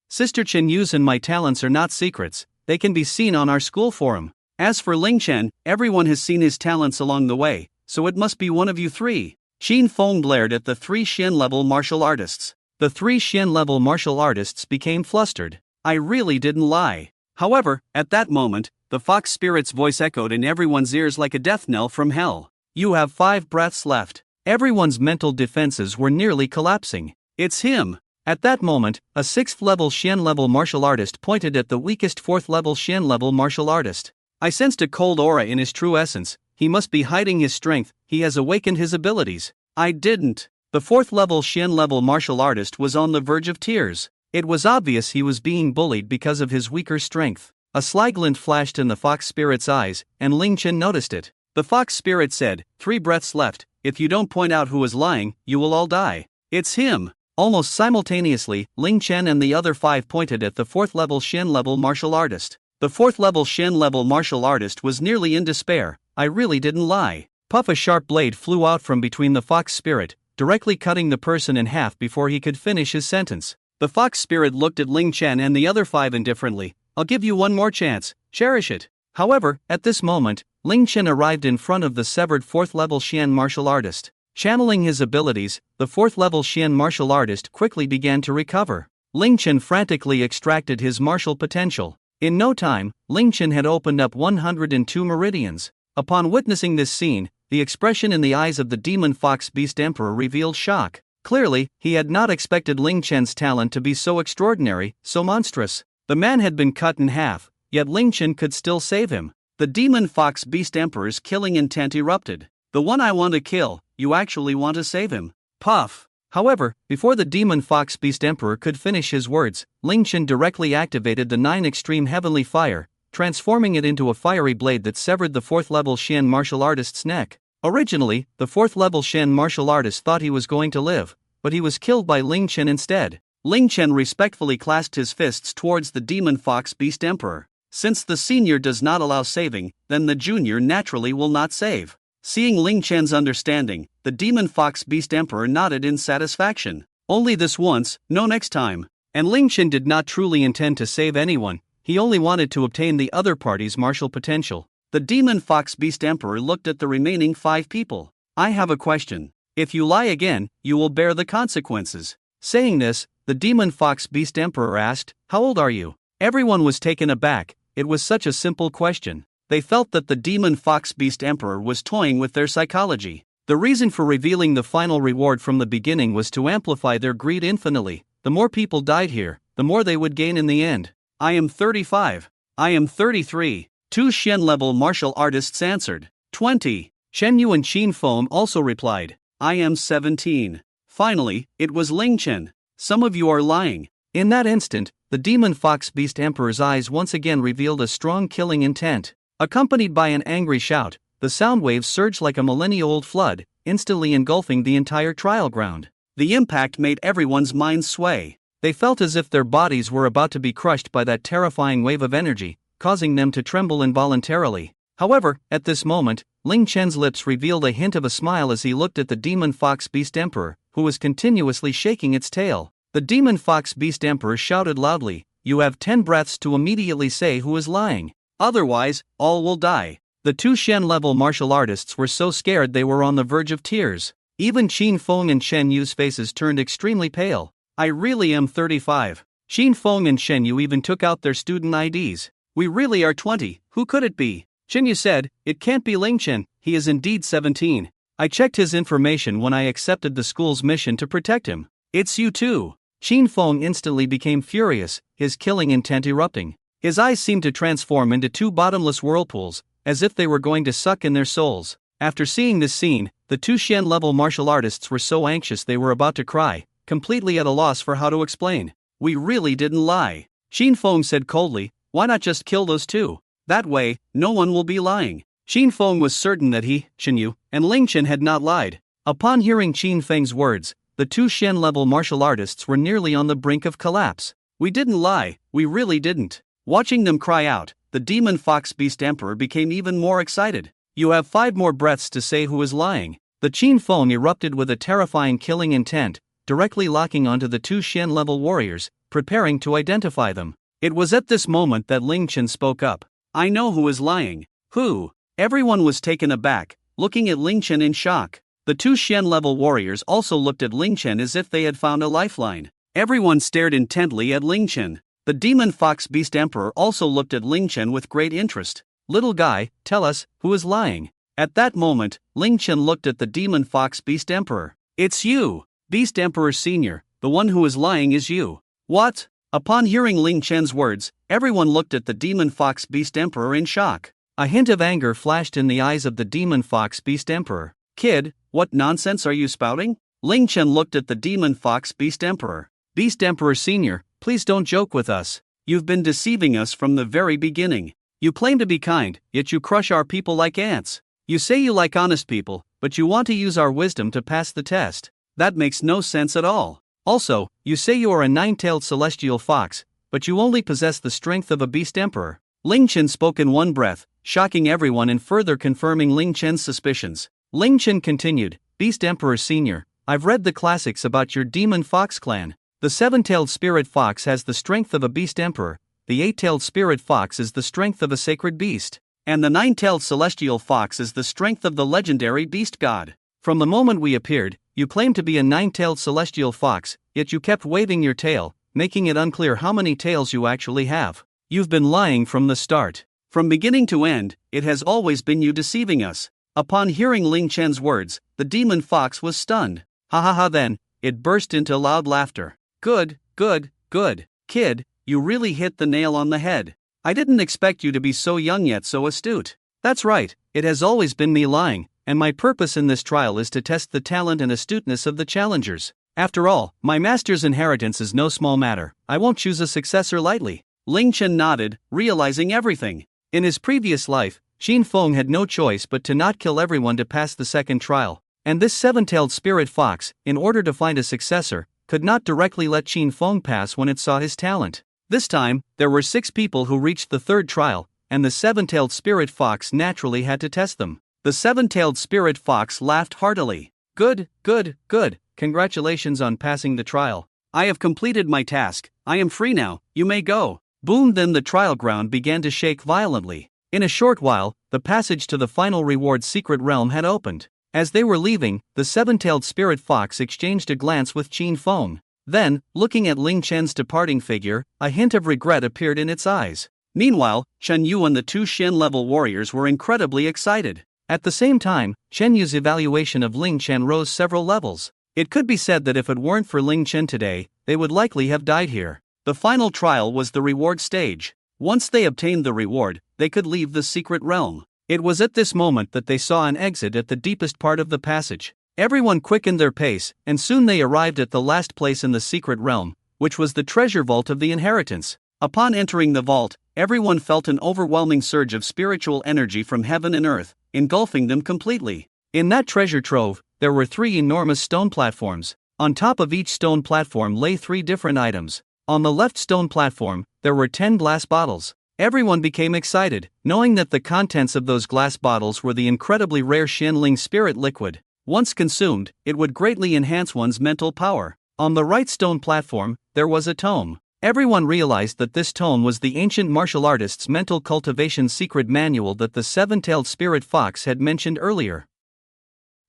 Speaker 1: Sister Chen Yu's and my talents are not secrets, they can be seen on our school forum. As for Ling Chen, everyone has seen his talents along the way, so it must be one of you 3. Qin Feng glared at the 3 Xian-level martial artists. The 3 Xian-level martial artists became flustered. I really didn't lie. However, at that moment, the Fox Spirit's voice echoed in everyone's ears like a death knell from hell. You have 5 breaths left. Everyone's mental defenses were nearly collapsing. It's him. At that moment, a 6th-level Xian-level martial artist pointed at the weakest 4th-level Xian-level martial artist. I sensed a cold aura in his true essence. He must be hiding his strength, he has awakened his abilities. I didn't. The 4th-level Xian-level martial artist was on the verge of tears. It was obvious he was being bullied because of his weaker strength. A sly glint flashed in the Fox Spirit's eyes, and Ling Chen noticed it. The Fox Spirit said, 3 breaths left, if you don't point out who is lying, you will all die. It's him. Almost simultaneously, Ling Chen and the other 5 pointed at the 4th-level Xian-level martial artist. The 4th-level Xian-level martial artist was nearly in despair. I really didn't lie. Puff! A sharp blade flew out from between the Fox Spirit, directly cutting the person in half before he could finish his sentence. The Fox Spirit looked at Ling Chen and the other 5 indifferently. I'll give you one more chance, cherish it. However, at this moment, Ling Chen arrived in front of the severed 4th-level Xian martial artist. Channeling his abilities, the 4th-level Xian martial artist quickly began to recover. Ling Chen frantically extracted his martial potential. In no time, Ling Chen had opened up 102 meridians. Upon witnessing this scene, the expression in the eyes of the demon fox beast emperor revealed shock. Clearly, he had not expected Ling Chen's talent to be so extraordinary, so monstrous. The man had been cut in half, yet Ling Chen could still save him. The demon fox beast emperor's killing intent erupted. The one I want to kill, you actually want to save him. Puff! However, before the demon fox beast emperor could finish his words, Ling Chen directly activated the 9 extreme heavenly fire, transforming it into a fiery blade that severed the 4th-level Xian martial artist's neck. Originally, the 4th-level Xian martial artist thought he was going to live, but he was killed by Ling Chen instead. Ling Chen respectfully clasped his fists towards the demon fox beast emperor. Since the senior does not allow saving, then the junior naturally will not save. Seeing Ling Chen's understanding, the demon fox beast emperor nodded in satisfaction. Only this once, no next time. And Ling Chen did not truly intend to save anyone, he only wanted to obtain the other party's martial potential. The demon fox beast emperor looked at the remaining 5 people. I have a question. If you lie again, you will bear the consequences. Saying this, the demon fox beast emperor asked, How old are you? Everyone was taken aback, it was such a simple question. They felt that the demon fox beast emperor was toying with their psychology. The reason for revealing the final reward from the beginning was to amplify their greed infinitely. The more people died here, the more they would gain in the end. I am 35. I am 33. Two Shen-level martial artists answered. 20. Chen Yu and Qin Feng also replied. I am 17. Finally, it was Ling Chen. Some of you are lying. In that instant, the demon fox beast emperor's eyes once again revealed a strong killing intent. Accompanied by an angry shout, the sound waves surged like a millennia-old flood, instantly engulfing the entire trial ground. The impact made everyone's minds sway. They felt as if their bodies were about to be crushed by that terrifying wave of energy, causing them to tremble involuntarily. However, at this moment, Ling Chen's lips revealed a hint of a smile as he looked at the demon fox beast emperor, who was continuously shaking its tail. The demon fox beast emperor shouted loudly, "You have 10 breaths to immediately say who is lying. Otherwise, all will die." The two Shen-level martial artists were so scared they were on the verge of tears. Even Qin Feng and Shen Yu's faces turned extremely pale. I really am 35. Qin Feng and Shen Yu even took out their student IDs. We really are 20, who could it be? Shen Yu said, it can't be Ling Chen, he is indeed 17. I checked his information when I accepted the school's mission to protect him. It's you too. Qin Feng instantly became furious, his killing intent erupting. His eyes seemed to transform into two bottomless whirlpools, as if they were going to suck in their souls. After seeing this scene, the two Shen-level martial artists were so anxious they were about to cry, completely at a loss for how to explain. We really didn't lie. Qin Feng said coldly, why not just kill those two? That way, no one will be lying. Qin Feng was certain that he, Shen Yu, and Ling Chen had not lied. Upon hearing Qin Feng's words, the two Shen-level martial artists were nearly on the brink of collapse. We didn't lie, we really didn't. Watching them cry out, the demon fox beast emperor became even more excited. You have 5 more breaths to say who is lying. The Qin Feng erupted with a terrifying killing intent, directly locking onto the two Shen-level warriors, preparing to identify them. It was at this moment that Ling Chen spoke up. I know who is lying. Who? Everyone was taken aback, looking at Ling Chen in shock. The two Shen-level warriors also looked at Ling Chen as if they had found a lifeline. Everyone stared intently at Ling Chen. The demon fox beast emperor also looked at Ling Chen with great interest. Little guy, tell us, who is lying? At that moment, Ling Chen looked at the demon fox beast emperor. It's you! Beast Emperor Senior, the one who is lying is you. What? Upon hearing Ling Chen's words, everyone looked at the demon fox beast emperor in shock. A hint of anger flashed in the eyes of the demon fox beast emperor. Kid, what nonsense are you spouting? Ling Chen looked at the demon fox beast emperor. Beast Emperor Senior, please don't joke with us. You've been deceiving us from the very beginning. You claim to be kind, yet you crush our people like ants. You say you like honest people, but you want to use our wisdom to pass the test. That makes no sense at all. Also, you say you are a 9-tailed celestial fox, but you only possess the strength of a beast emperor. Ling Chen spoke in one breath, shocking everyone and further confirming Ling Chen's suspicions. Ling Chen continued, Beast Emperor Senior, I've read the classics about your demon fox clan. The 7-tailed spirit fox has the strength of a beast emperor, the 8-tailed spirit fox is the strength of a sacred beast, and the 9-tailed celestial fox is the strength of the legendary beast god. From the moment we appeared, you claimed to be a 9-tailed celestial fox, yet you kept waving your tail, making it unclear how many tails you actually have. You've been lying from the start. From beginning to end, it has always been you deceiving us. Upon hearing Ling Chen's words, the demon fox was stunned. Ha ha ha then, it burst into loud laughter. Good, good, good. Kid, you really hit the nail on the head. I didn't expect you to be so young yet so astute. That's right, it has always been me lying, and my purpose in this trial is to test the talent and astuteness of the challengers. After all, my master's inheritance is no small matter. I won't choose a successor lightly. Ling Chen nodded, realizing everything. In his previous life, Qin Feng had no choice but to not kill everyone to pass the second trial, and this 7-tailed spirit fox, in order to find a successor, could not directly let Qin Feng pass when it saw his talent. This time, there were 6 people who reached the third trial, and the 7-tailed spirit fox naturally had to test them. The 7-tailed spirit fox laughed heartily. Good, good, good. Congratulations on passing the trial. I have completed my task. I am free now. You may go. Boom! Then the trial ground began to shake violently. In a short while, the passage to the final reward secret realm had opened. As they were leaving, the 7-tailed spirit fox exchanged a glance with Qin Feng. Then, looking at Ling Chen's departing figure, a hint of regret appeared in its eyes. Meanwhile, Chen Yu and the two Shen-level warriors were incredibly excited. At the same time, Chen Yu's evaluation of Ling Chen rose several levels. It could be said that if it weren't for Ling Chen today, they would likely have died here. The final trial was the reward stage. Once they obtained the reward, they could leave the secret realm. It was at this moment that they saw an exit at the deepest part of the passage. Everyone quickened their pace, and soon they arrived at the last place in the secret realm, which was the treasure vault of the inheritance. Upon entering the vault, everyone felt an overwhelming surge of spiritual energy from heaven and earth, engulfing them completely. In that treasure trove, there were 3 enormous stone platforms. On top of each stone platform lay 3 different items. On the left stone platform, there were 10 glass bottles. Everyone became excited, knowing that the contents of those glass bottles were the incredibly rare Xianling Spirit liquid. Once consumed, it would greatly enhance one's mental power. On the right stone platform, there was a tome. Everyone realized that this tome was the ancient martial artist's mental cultivation secret manual that the seven-tailed spirit fox had mentioned earlier.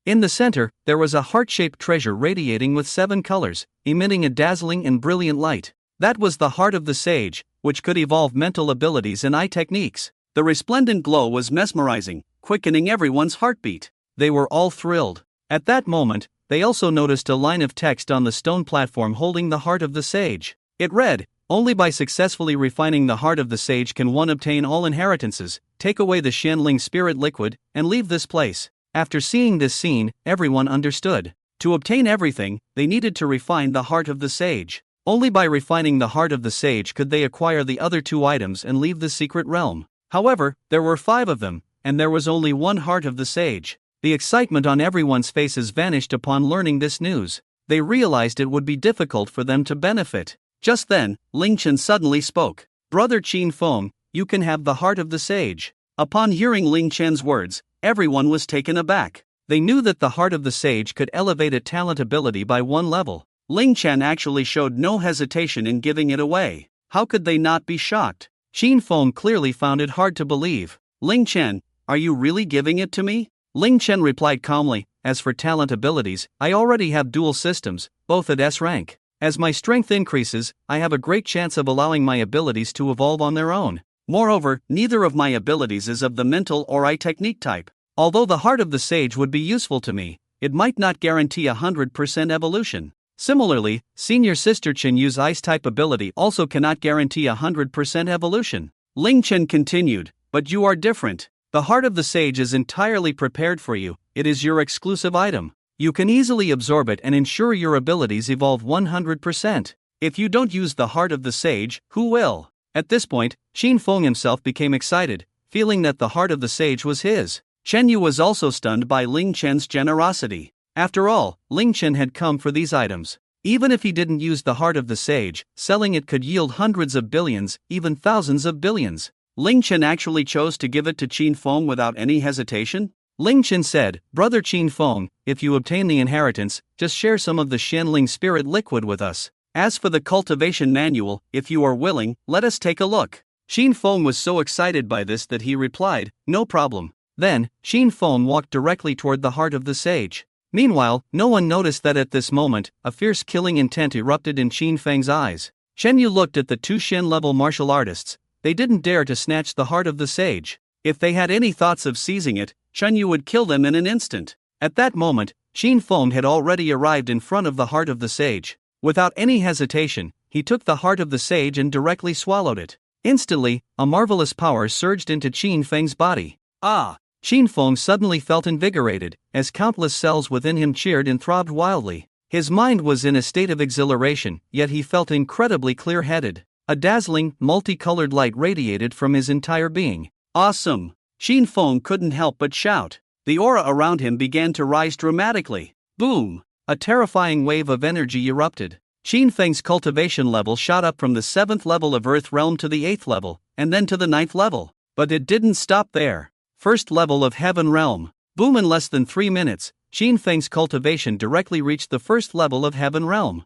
Speaker 1: In the center, there was a heart-shaped treasure radiating with 7 colors, emitting a dazzling and brilliant light. That was the heart of the sage, which could evolve mental abilities and eye techniques. The resplendent glow was mesmerizing, quickening everyone's heartbeat. They were all thrilled. At that moment, they also noticed a line of text on the stone platform holding the heart of the sage. It read, "Only by successfully refining the heart of the sage can one obtain all inheritances, take away the Xianling spirit liquid, and leave this place." After seeing this scene, everyone understood. To obtain everything, they needed to refine the heart of the sage. Only by refining the heart of the sage could they acquire the other 2 items and leave the secret realm. However, there were 5 of them, and there was only 1 heart of the sage. The excitement on everyone's faces vanished upon learning this news. They realized it would be difficult for them to benefit. Just then, Ling Chen suddenly spoke. "Brother Qin Feng, you can have the heart of the sage." Upon hearing Ling Chen's words, everyone was taken aback. They knew that the heart of the sage could elevate a talent ability by 1 level. Ling Chen actually showed no hesitation in giving it away. How could they not be shocked? Qin Feng clearly found it hard to believe. "Ling Chen, are you really giving it to me?" Ling Chen replied calmly, "As for talent abilities, I already have dual systems, both at S rank. As my strength increases, I have a great chance of allowing my abilities to evolve on their own. Moreover, neither of my abilities is of the mental or eye technique type. Although the heart of the sage would be useful to me, it might not guarantee 100% evolution. Similarly, senior sister Chen Yu's ice-type ability also cannot guarantee 100% evolution." Ling Chen continued, "But you are different. The heart of the sage is entirely prepared for you, it is your exclusive item. You can easily absorb it and ensure your abilities evolve 100%. If you don't use the heart of the sage, who will?" At this point, Qin Feng himself became excited, feeling that the heart of the sage was his. Chen Yu was also stunned by Ling Chen's generosity. After all, Ling Chen had come for these items. Even if he didn't use the heart of the sage, selling it could yield hundreds of billions, even thousands of billions. Ling Chen actually chose to give it to Qin Feng without any hesitation? Ling Chen said, "Brother Qin Feng, if you obtain the inheritance, just share some of the Xianling spirit liquid with us. As for the cultivation manual, if you are willing, let us take a look." Qin Feng was so excited by this that he replied, "No problem." Then, Qin Feng walked directly toward the heart of the sage. Meanwhile, no one noticed that at this moment, a fierce killing intent erupted in Qin Feng's eyes. Chen Yu looked at the 2 Shen-level martial artists. They didn't dare to snatch the heart of the sage. If they had any thoughts of seizing it, Chen Yu would kill them in an instant. At that moment, Qin Feng had already arrived in front of the heart of the sage. Without any hesitation, he took the heart of the sage and directly swallowed it. Instantly, a marvelous power surged into Qin Feng's body. Ah! Qin Feng suddenly felt invigorated, as countless cells within him cheered and throbbed wildly. His mind was in a state of exhilaration, yet he felt incredibly clear-headed. A dazzling, multicolored light radiated from his entire being. "Awesome!" Qin Feng couldn't help but shout. The aura around him began to rise dramatically. Boom! A terrifying wave of energy erupted. Qin Feng's cultivation level shot up from the 7th level of Earth Realm to the 8th level, and then to the 9th level. But it didn't stop there. 1st level of Heaven Realm. Boom! In less than 3 minutes, Qin Feng's cultivation directly reached the 1st level of Heaven Realm.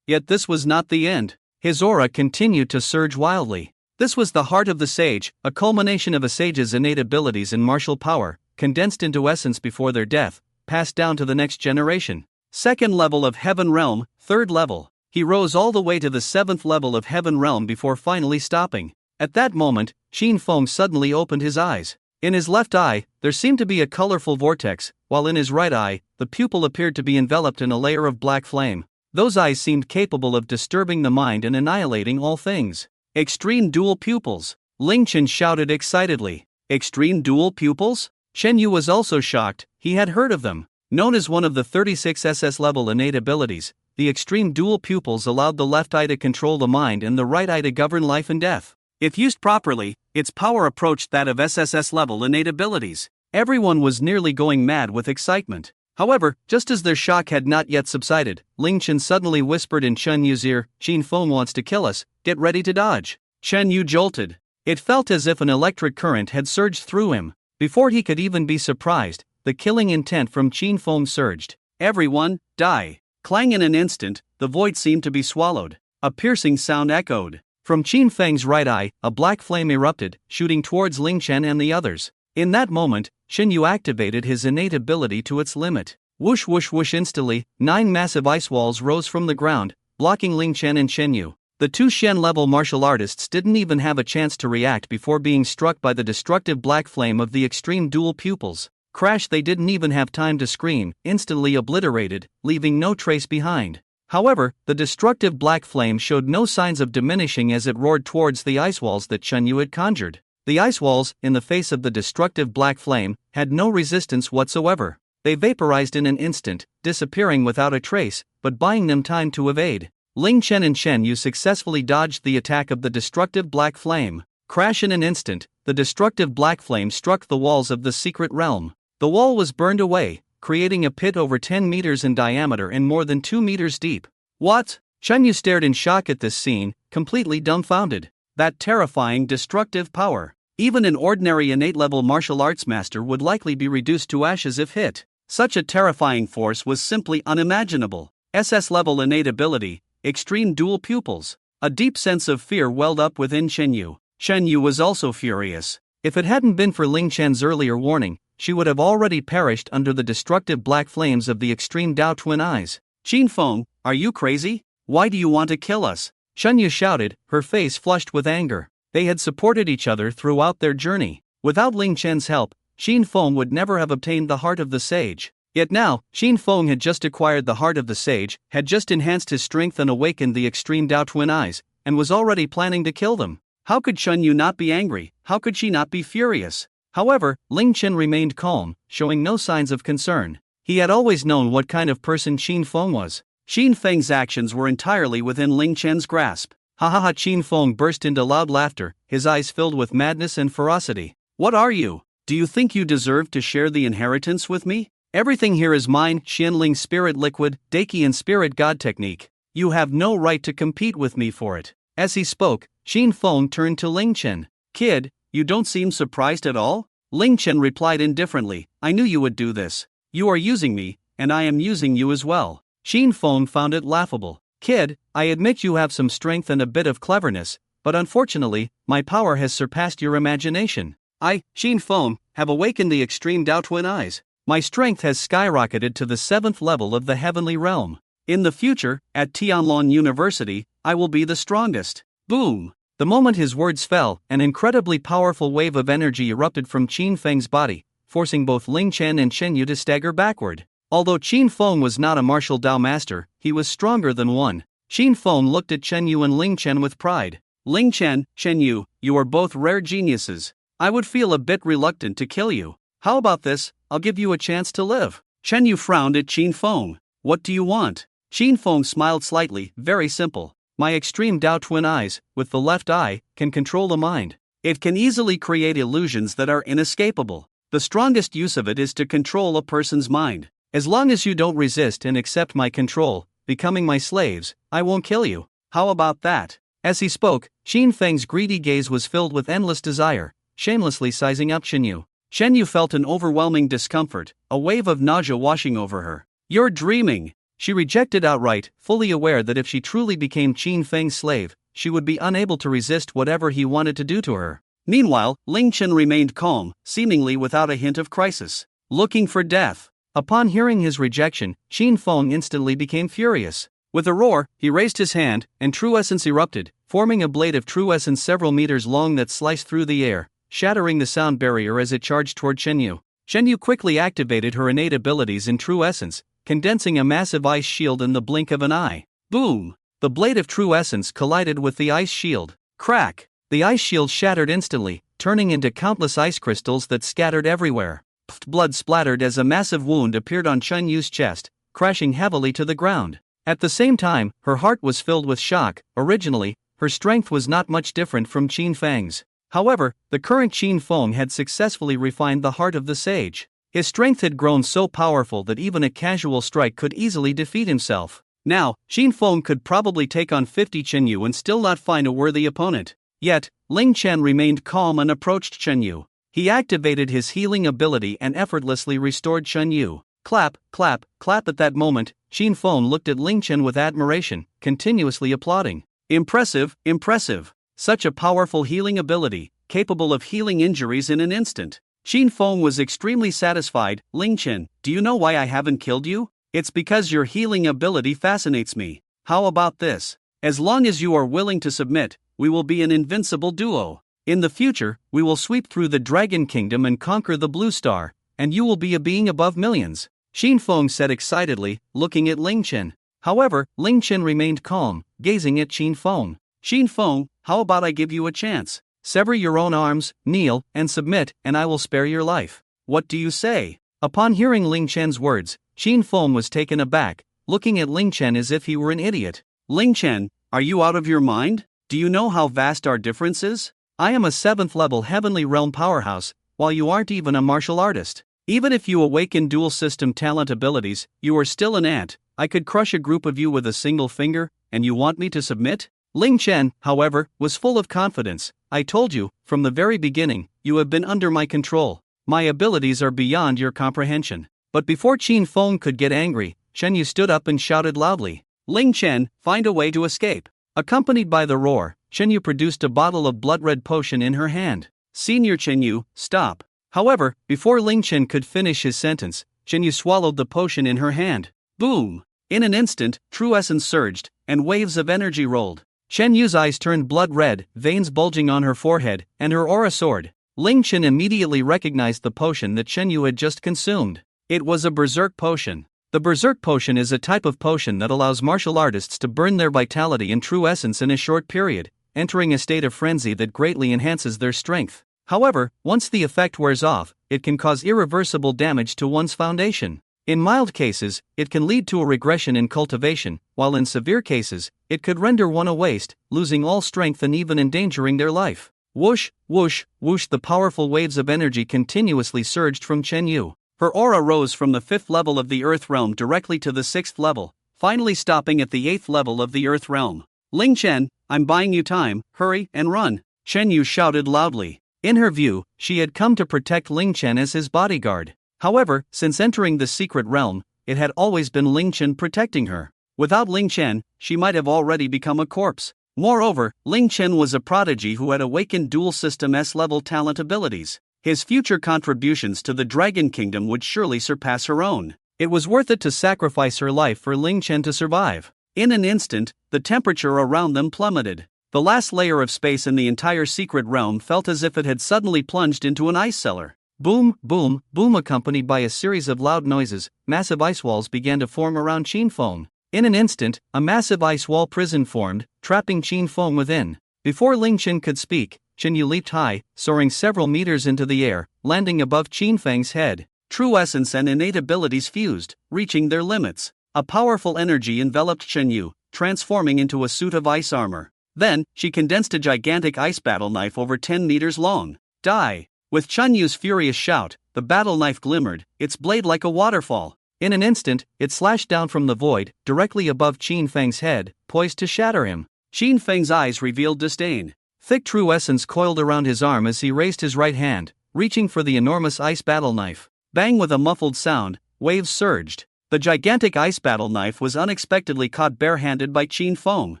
Speaker 1: Yet this was not the end. His aura continued to surge wildly. This was the heart of the sage, a culmination of a sage's innate abilities and martial power, condensed into essence before their death, passed down to the next generation. 2nd level of Heaven Realm, 3rd level. He rose all the way to the 7th level of Heaven Realm before finally stopping. At that moment, Qin Feng suddenly opened his eyes. In his left eye, there seemed to be a colorful vortex, while in his right eye, the pupil appeared to be enveloped in a layer of black flame. Those eyes seemed capable of disturbing the mind and annihilating all things. Extreme dual pupils. Ling Chen shouted excitedly. Extreme dual pupils? Chen Yu was also shocked. He had heard of them. Known as one of the 36 SS level innate abilities, the extreme dual pupils allowed the left eye to control the mind and the right eye to govern life and death. If used properly, its power approached that of SSS level innate abilities. Everyone was nearly going mad with excitement. However, just as their shock had not yet subsided, Ling Chen suddenly whispered in Chen Yu's ear, Qin Feng wants to kill us, get ready to dodge. Chen Yu jolted. It felt as if an electric current had surged through him. Before he could even be surprised, the killing intent from Qin Feng surged. Everyone, die. Clang in an instant, the void seemed to be swallowed. A piercing sound echoed. From Qin Feng's right eye, a black flame erupted, shooting towards Ling Chen and the others. In that moment, Shen Yu activated his innate ability to its limit. Whoosh whoosh whoosh instantly, 9 massive ice walls rose from the ground, blocking Ling Chen and Shen Yu. The two Shen-level martial artists didn't even have a chance to react before being struck by the destructive black flame of the extreme dual pupils. Crash! They didn't even have time to scream, instantly obliterated, leaving no trace behind. However, the destructive black flame showed no signs of diminishing as it roared towards the ice walls that Chen Yu had conjured. The ice walls, in the face of the destructive black flame, had no resistance whatsoever. They vaporized in an instant, disappearing without a trace, but buying them time to evade. Ling Chen and Shen Yu successfully dodged the attack of the destructive black flame. Crash! In an instant, the destructive black flame struck the walls of the secret realm. The wall was burned away, creating a pit over 10 meters in diameter and more than 2 meters deep. What? Chen Yu stared in shock at this scene, completely dumbfounded. That terrifying destructive power. Even an ordinary innate-level martial arts master would likely be reduced to ashes if hit. Such a terrifying force was simply unimaginable. SS-level innate ability, extreme dual pupils. A deep sense of fear welled up within Shen Yu. Shen Yu was also furious. If it hadn't been for Ling Chen's earlier warning, she would have already perished under the destructive black flames of the extreme Dao twin eyes. Qin Feng, are you crazy? Why do you want to kill us? Shen Yu shouted, her face flushed with anger. They had supported each other throughout their journey. Without Ling Chen's help, Qin Feng would never have obtained the heart of the sage. Yet now, Qin Feng had just acquired the heart of the sage, had just enhanced his strength and awakened the extreme Dao twin eyes, and was already planning to kill them. How could Shen Yu not be angry? How could she not be furious? However, Ling Chen remained calm, showing no signs of concern. He had always known what kind of person Qin Feng was. Qin Feng's actions were entirely within Ling Chen's grasp. Ha ha ha! Qin Feng burst into loud laughter, his eyes filled with madness and ferocity. What are you? Do you think you deserve to share the inheritance with me? Everything here is mine, Xianling Spirit Liquid, Dakian Spirit God Technique. You have no right to compete with me for it. As he spoke, Qin Feng turned to Ling Chen. Kid, you don't seem surprised at all? Ling Chen replied indifferently, I knew you would do this. You are using me, and I am using you as well. Qin Feng found it laughable. Kid, I admit you have some strength and a bit of cleverness, but unfortunately, my power has surpassed your imagination. I, Qin Feng, have awakened the extreme Dao twin eyes. My strength has skyrocketed to the 7th level of the heavenly realm. In the future, at Tianlong University, I will be the strongest. Boom! The moment his words fell, an incredibly powerful wave of energy erupted from Qin Feng's body, forcing both Ling Chen and Shen Yu to stagger backward. Although Qin Feng was not a martial Dao master, he was stronger than one. Qin Feng looked at Shen Yu and Ling Chen with pride. Ling Chen, Shen Yu, you are both rare geniuses. I would feel a bit reluctant to kill you. How about this? I'll give you a chance to live. Shen Yu frowned at Qin Feng. What do you want? Qin Feng smiled slightly, very simple. My extreme Dao twin eyes, with the left eye, can control the mind. It can easily create illusions that are inescapable. The strongest use of it is to control a person's mind. As long as you don't resist and accept my control, becoming my slaves, I won't kill you. How about that? As he spoke, Qin Feng's greedy gaze was filled with endless desire, shamelessly sizing up Shen Yu. Shen Yu felt an overwhelming discomfort, a wave of nausea washing over her. You're dreaming! She rejected outright, fully aware that if she truly became Qin Feng's slave, she would be unable to resist whatever he wanted to do to her. Meanwhile, Ling Chen remained calm, seemingly without a hint of crisis. Looking for death. Upon hearing his rejection, Qin Feng instantly became furious. With a roar, he raised his hand, and true essence erupted, forming a blade of true essence several meters long that sliced through the air, shattering the sound barrier as it charged toward Shenyu. Shenyu quickly activated her innate abilities in true essence, condensing a massive ice shield in the blink of an eye. Boom! The blade of true essence collided with the ice shield. Crack! The ice shield shattered instantly, turning into countless ice crystals that scattered everywhere. Blood splattered as a massive wound appeared on Shenyu's chest, crashing heavily to the ground. At the same time, her heart was filled with shock. Originally, her strength was not much different from Qin Feng's. However, the current Qin Feng had successfully refined the heart of the sage. His strength had grown so powerful that even a casual strike could easily defeat himself. Now, Qin Feng could probably take on 50 Chenyu and still not find a worthy opponent. Yet, Ling Chen remained calm and approached Chenyu. He activated his healing ability and effortlessly restored Chenyu. Clap, clap, clap. At that moment, Qin Feng looked at Ling Chen with admiration, continuously applauding. Impressive, impressive. Such a powerful healing ability, capable of healing injuries in an instant. Qin Feng was extremely satisfied. Ling Chen, do you know why I haven't killed you? It's because your healing ability fascinates me. How about this? As long as you are willing to submit, we will be an invincible duo. In the future, we will sweep through the Dragon Kingdom and conquer the Blue Star, and you will be a being above millions, Qin Feng said excitedly, looking at Ling Chen. However, Ling Chen remained calm, gazing at Qin Feng. Qin Feng, how about I give you a chance? Sever your own arms, kneel, and submit, and I will spare your life. What do you say? Upon hearing Ling Chen's words, Qin Feng was taken aback, looking at Ling Chen as if he were an idiot. Ling Chen, are you out of your mind? Do you know how vast our difference is? I am a 7th level Heavenly Realm powerhouse, while you aren't even a martial artist. Even if you awaken dual system talent abilities, you are still an ant. I could crush a group of you with a single finger, and you want me to submit? Ling Chen, however, was full of confidence. I told you, from the very beginning, you have been under my control. My abilities are beyond your comprehension. But before Qin Feng could get angry, Shenyu stood up and shouted loudly. Ling Chen, find a way to escape. Accompanied by the roar, Shenyu produced a bottle of blood-red potion in her hand. Senior Shenyu, stop. However, before Ling Chen could finish his sentence, Shenyu swallowed the potion in her hand. Boom! In an instant, true essence surged, and waves of energy rolled. Shenyu's eyes turned blood-red, veins bulging on her forehead, and her aura soared. Ling Chen immediately recognized the potion that Shenyu had just consumed. It was a berserk potion. The berserk potion is a type of potion that allows martial artists to burn their vitality and true essence in a short period, entering a state of frenzy that greatly enhances their strength. However, once the effect wears off, it can cause irreversible damage to one's foundation. In mild cases, it can lead to a regression in cultivation, while in severe cases, it could render one a waste, losing all strength and even endangering their life. Whoosh, whoosh, whoosh. The powerful waves of energy continuously surged from Chenyu. Her aura rose from the 5th level of the Earth Realm directly to the 6th level, finally stopping at the 8th level of the Earth Realm. Ling Chen, I'm buying you time, hurry and run, Chenyu shouted loudly. In her view, she had come to protect Ling Chen as his bodyguard. However, since entering the secret realm, it had always been Ling Chen protecting her. Without Ling Chen, she might have already become a corpse. Moreover, Ling Chen was a prodigy who had awakened dual system S-level talent abilities. His future contributions to the Dragon Kingdom would surely surpass her own. It was worth it to sacrifice her life for Ling Chen to survive. In an instant, the temperature around them plummeted. The last layer of space in the entire secret realm felt as if it had suddenly plunged into an ice cellar. Boom, boom, boom. Accompanied by a series of loud noises, massive ice walls began to form around Qin Feng. In an instant, a massive ice wall prison formed, trapping Qin Feng within. Before Ling Chen could speak, Chenyu leaped high, soaring several meters into the air, landing above Qin Feng's head. True essence and innate abilities fused, reaching their limits. A powerful energy enveloped Chenyu, transforming into a suit of ice armor. Then, she condensed a gigantic ice battle knife over 10 meters long. Die! With Chenyu's furious shout, the battle knife glimmered, its blade like a waterfall. In an instant, it slashed down from the void, directly above Qin Feng's head, poised to shatter him. Qin Feng's eyes revealed disdain. Thick true essence coiled around his arm as he raised his right hand, reaching for the enormous ice battle knife. Bang! With a muffled sound, waves surged. The gigantic ice battle knife was unexpectedly caught barehanded by Qin Feng.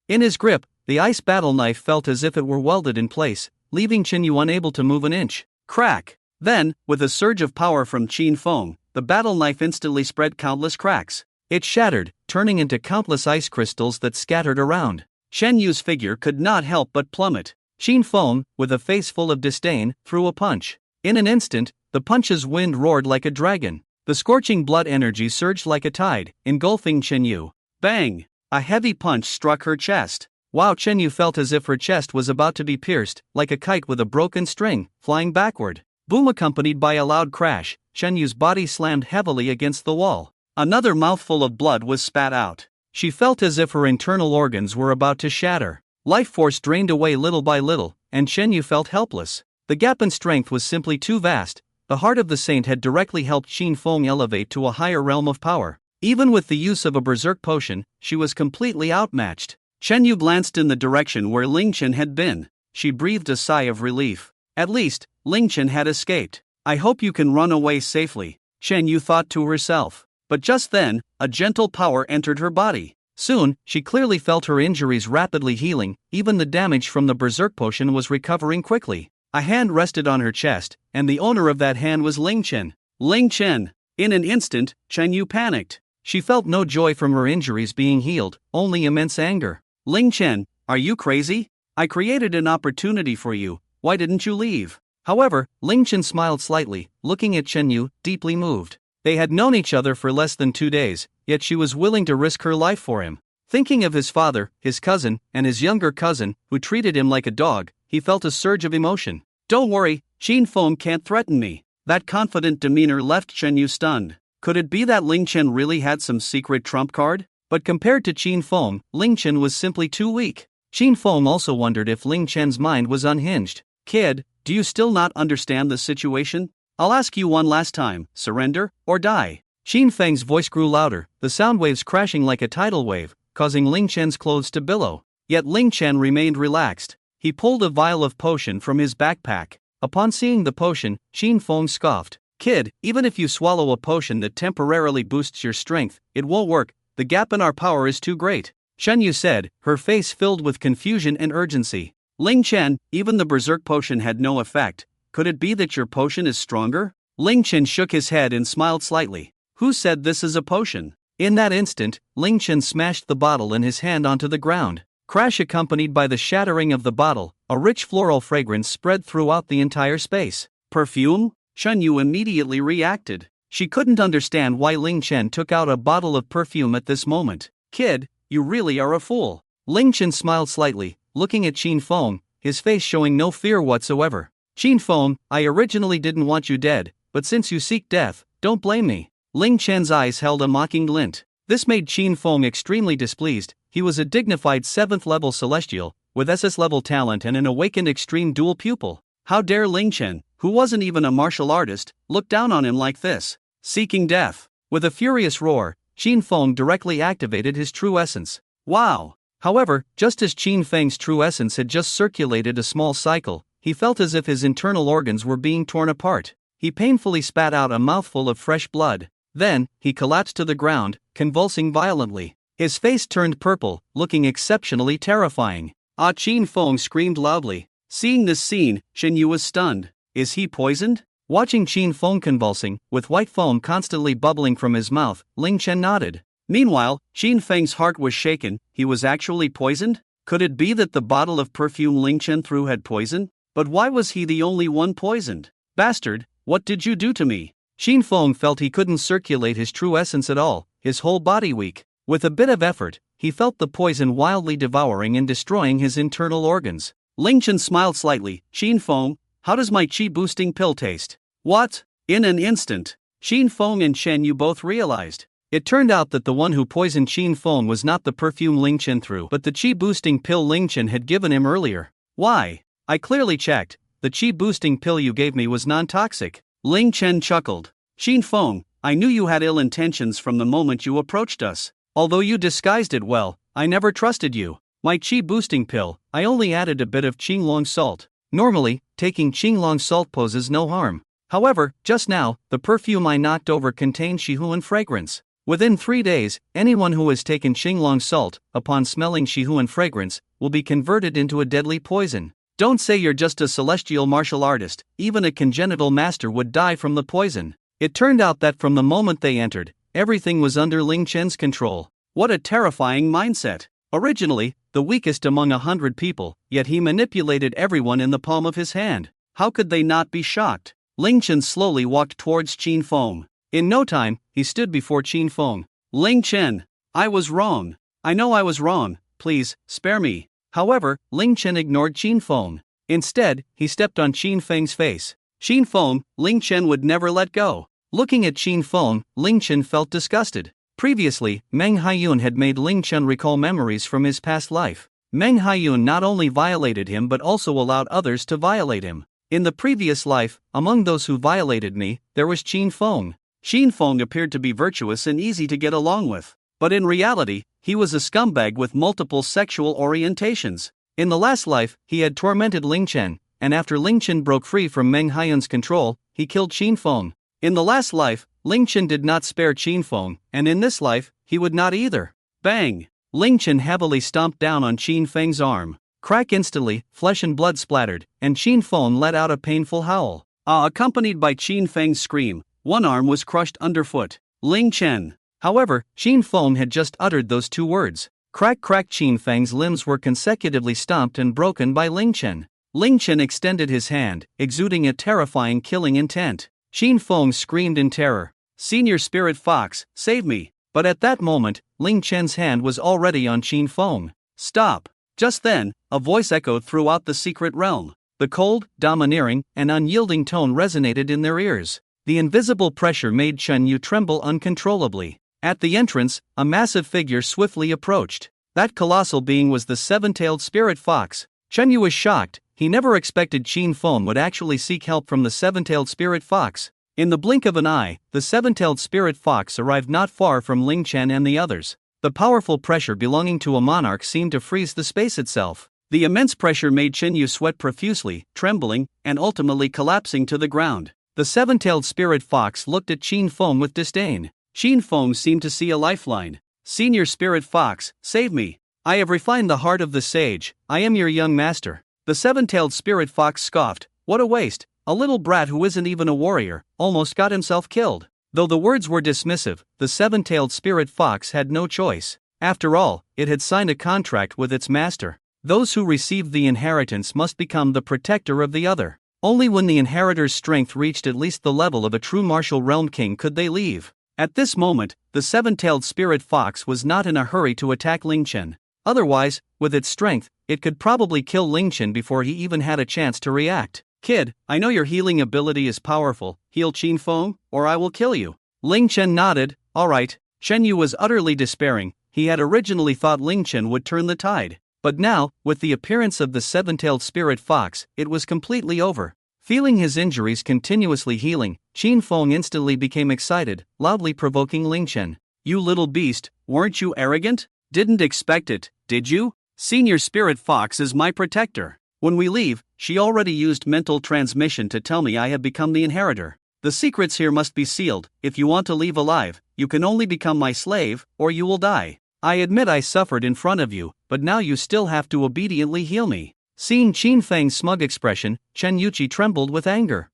Speaker 1: In his grip, the ice battle knife felt as if it were welded in place, leaving Chenyu unable to move an inch. Crack! Then, with a surge of power from Qin Feng, the battle knife instantly spread countless cracks. It shattered, turning into countless ice crystals that scattered around. Shen Yu's figure could not help but plummet. Qin Feng, with a face full of disdain, threw a punch. In an instant, the punch's wind roared like a dragon. The scorching blood energy surged like a tide, engulfing Shen Yu. Bang! A heavy punch struck her chest. Wow! Shen Yu felt as if her chest was about to be pierced, like a kite with a broken string, flying backward. Boom! Accompanied by a loud crash, Shen Yu's body slammed heavily against the wall. Another mouthful of blood was spat out. She felt as if her internal organs were about to shatter. Life force drained away little by little, and Shen Yu felt helpless. The gap in strength was simply too vast. The heart of the saint had directly helped Qin Feng elevate to a higher realm of power. Even with the use of a berserk potion, she was completely outmatched. Shen Yu glanced in the direction where Ling Chen had been. She breathed a sigh of relief. At least, Ling Chen had escaped. I hope you can run away safely, Shen Yu thought to herself. But just then, a gentle power entered her body. Soon, she clearly felt her injuries rapidly healing. Even the damage from the berserk potion was recovering quickly. A hand rested on her chest, and the owner of that hand was Ling Chen. Ling Chen! In an instant, Shen Yu panicked. She felt no joy from her injuries being healed, only immense anger. Ling Chen, are you crazy? I created an opportunity for you, why didn't you leave? However, Ling Chen smiled slightly, looking at Shen Yu, deeply moved. They had known each other for less than 2 days, yet she was willing to risk her life for him. Thinking of his father, his cousin, and his younger cousin, who treated him like a dog, he felt a surge of emotion. Don't worry, Qin Feng can't threaten me. That confident demeanor left Shen Yu stunned. Could it be that Ling Chen really had some secret trump card? But compared to Qin Feng, Ling Chen was simply too weak. Qin Feng also wondered if Ling Chen's mind was unhinged. Kid, do you still not understand the situation? I'll ask you one last time, surrender, or die. Qin Feng's voice grew louder, the sound waves crashing like a tidal wave, causing Ling Chen's clothes to billow. Yet Ling Chen remained relaxed. He pulled a vial of potion from his backpack. Upon seeing the potion, Qin Feng scoffed. Kid, even if you swallow a potion that temporarily boosts your strength, it won't work. The gap in our power is too great. Shen Yu said, her face filled with confusion and urgency. Ling Chen, even the berserk potion had no effect. Could it be that your potion is stronger? Ling Chen shook his head and smiled slightly. Who said this is a potion? In that instant, Ling Chen smashed the bottle in his hand onto the ground. Crash accompanied by the shattering of the bottle, a rich floral fragrance spread throughout the entire space. Perfume? Shen Yu immediately reacted. She couldn't understand why Ling Chen took out a bottle of perfume at this moment. Kid, you really are a fool. Ling Chen smiled slightly, looking at Qin Feng, his face showing no fear whatsoever. Qin Feng, I originally didn't want you dead, but since you seek death, don't blame me. Ling Chen's eyes held a mocking glint. This made Qin Feng extremely displeased. He was a dignified 7th level celestial, with SS level talent and an awakened extreme dual pupil. How dare Ling Chen, who wasn't even a martial artist, look down on him like this? Seeking death. With a furious roar, Qin Feng directly activated his true essence. Wow! However, just as Qin Feng's true essence had just circulated a small cycle, he felt as if his internal organs were being torn apart. He painfully spat out a mouthful of fresh blood. Then, he collapsed to the ground, convulsing violently. His face turned purple, looking exceptionally terrifying. Ah! Qin Feng screamed loudly. Seeing this scene, Shen Yu was stunned. Is he poisoned? Watching Qin Feng convulsing, with white foam constantly bubbling from his mouth, Ling Chen nodded. Meanwhile, Qin Feng's heart was shaken. He was actually poisoned? Could it be that the bottle of perfume Ling Chen threw had poison? But why was he the only one poisoned? Bastard, what did you do to me? Qin Feng felt he couldn't circulate his true essence at all, his whole body weak. With a bit of effort, he felt the poison wildly devouring and destroying his internal organs. Ling Chen smiled slightly. Qin Feng, how does my chi-boosting pill taste? What? In an instant, Qin Feng and Shen Yu both realized. It turned out that the one who poisoned Qin Feng was not the perfume Ling Chen threw, but the chi-boosting pill Ling Chen had given him earlier. Why? I clearly checked. The chi-boosting pill you gave me was non-toxic. Ling Chen chuckled. Qin Feng, I knew you had ill intentions from the moment you approached us. Although you disguised it well, I never trusted you. My chi-boosting pill, I only added a bit of Qinglong salt. Normally, taking Qinglong salt poses no harm. However, just now, the perfume I knocked over contained Shihuan fragrance. Within 3 days, anyone who has taken Qinglong salt, upon smelling Shihuan fragrance, will be converted into a deadly poison. Don't say you're just a celestial martial artist, even a congenital master would die from the poison. It turned out that from the moment they entered, everything was under Ling Chen's control. What a terrifying mindset. Originally, the weakest among 100 people, yet he manipulated everyone in the palm of his hand. How could they not be shocked? Ling Chen slowly walked towards Qin Feng. In no time, he stood before Qin Feng. Ling Chen, I was wrong. I know I was wrong, please, spare me. However, Ling Chen ignored Qin Feng. Instead, he stepped on Qin Feng's face. Qin Feng, Ling Chen would never let go. Looking at Qin Feng, Ling Chen felt disgusted. Previously, Mang Hayun had made Ling Chen recall memories from his past life. Mang Hayun not only violated him but also allowed others to violate him. In the previous life, among those who violated me, there was Qin Feng. Qin Feng appeared to be virtuous and easy to get along with. But in reality, he was a scumbag with multiple sexual orientations. In the last life, he had tormented Ling Chen, and after Ling Chen broke free from Mang Hayun's control, he killed Qin Feng. In the last life, Ling Chen did not spare Qin Feng, and in this life, he would not either. Bang! Ling Chen heavily stomped down on Qin Feng's arm. Crack! Instantly, flesh and blood splattered, and Qin Feng let out a painful howl. Accompanied by Qin Feng's scream, one arm was crushed underfoot. Ling Chen. However, Qin Feng had just uttered those two words. Crack! Crack! Qin Feng's limbs were consecutively stomped and broken by Ling Chen. Ling Chen extended his hand, exuding a terrifying killing intent. Qin Feng screamed in terror. Senior Spirit Fox, save me! But at that moment, Ling Chen's hand was already on Qin Feng. Stop! Just then, a voice echoed throughout the secret realm. The cold, domineering, and unyielding tone resonated in their ears. The invisible pressure made Chen Yu tremble uncontrollably. At the entrance, a massive figure swiftly approached. That colossal being was the seven-tailed spirit fox. Chen Yu was shocked. He never expected Qin Feng would actually seek help from the seven-tailed spirit fox. In the blink of an eye, the seven-tailed spirit fox arrived not far from Ling Chen and the others. The powerful pressure belonging to a monarch seemed to freeze the space itself. The immense pressure made Chen Yu sweat profusely, trembling, and ultimately collapsing to the ground. The seven-tailed spirit fox looked at Qin Feng with disdain. Qin Feng seemed to see a lifeline. Senior Spirit Fox, save me. I have refined the heart of the sage. I am your young master. The seven-tailed spirit fox scoffed. What a waste. A little brat who isn't even a warrior, almost got himself killed. Though the words were dismissive, the seven-tailed spirit fox had no choice. After all, it had signed a contract with its master. Those who received the inheritance must become the protector of the other. Only when the inheritor's strength reached at least the level of a true martial realm king could they leave. At this moment, the seven-tailed spirit fox was not in a hurry to attack Ling Chen. Otherwise, with its strength, it could probably kill Ling Chen before he even had a chance to react. Kid, I know your healing ability is powerful. Heal Qin Feng, or I will kill you. Ling Chen nodded. Alright. Chen Yu was utterly despairing. He had originally thought Ling Chen would turn the tide. But now, with the appearance of the seven-tailed spirit fox, it was completely over. Feeling his injuries continuously healing, Qin Feng instantly became excited, loudly provoking Ling Chen. You little beast, weren't you arrogant? Didn't expect it, did you? Senior Spirit Fox is my protector. When we leave, she already used mental transmission to tell me I have become the inheritor. The secrets here must be sealed. If you want to leave alive, you can only become my slave, or you will die. I admit I suffered in front of you, but now you still have to obediently heal me. Seeing Qin Feng's smug expression, Chen Yuqi trembled with anger.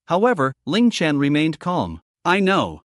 Speaker 1: However, Ling Chen remained calm. I know.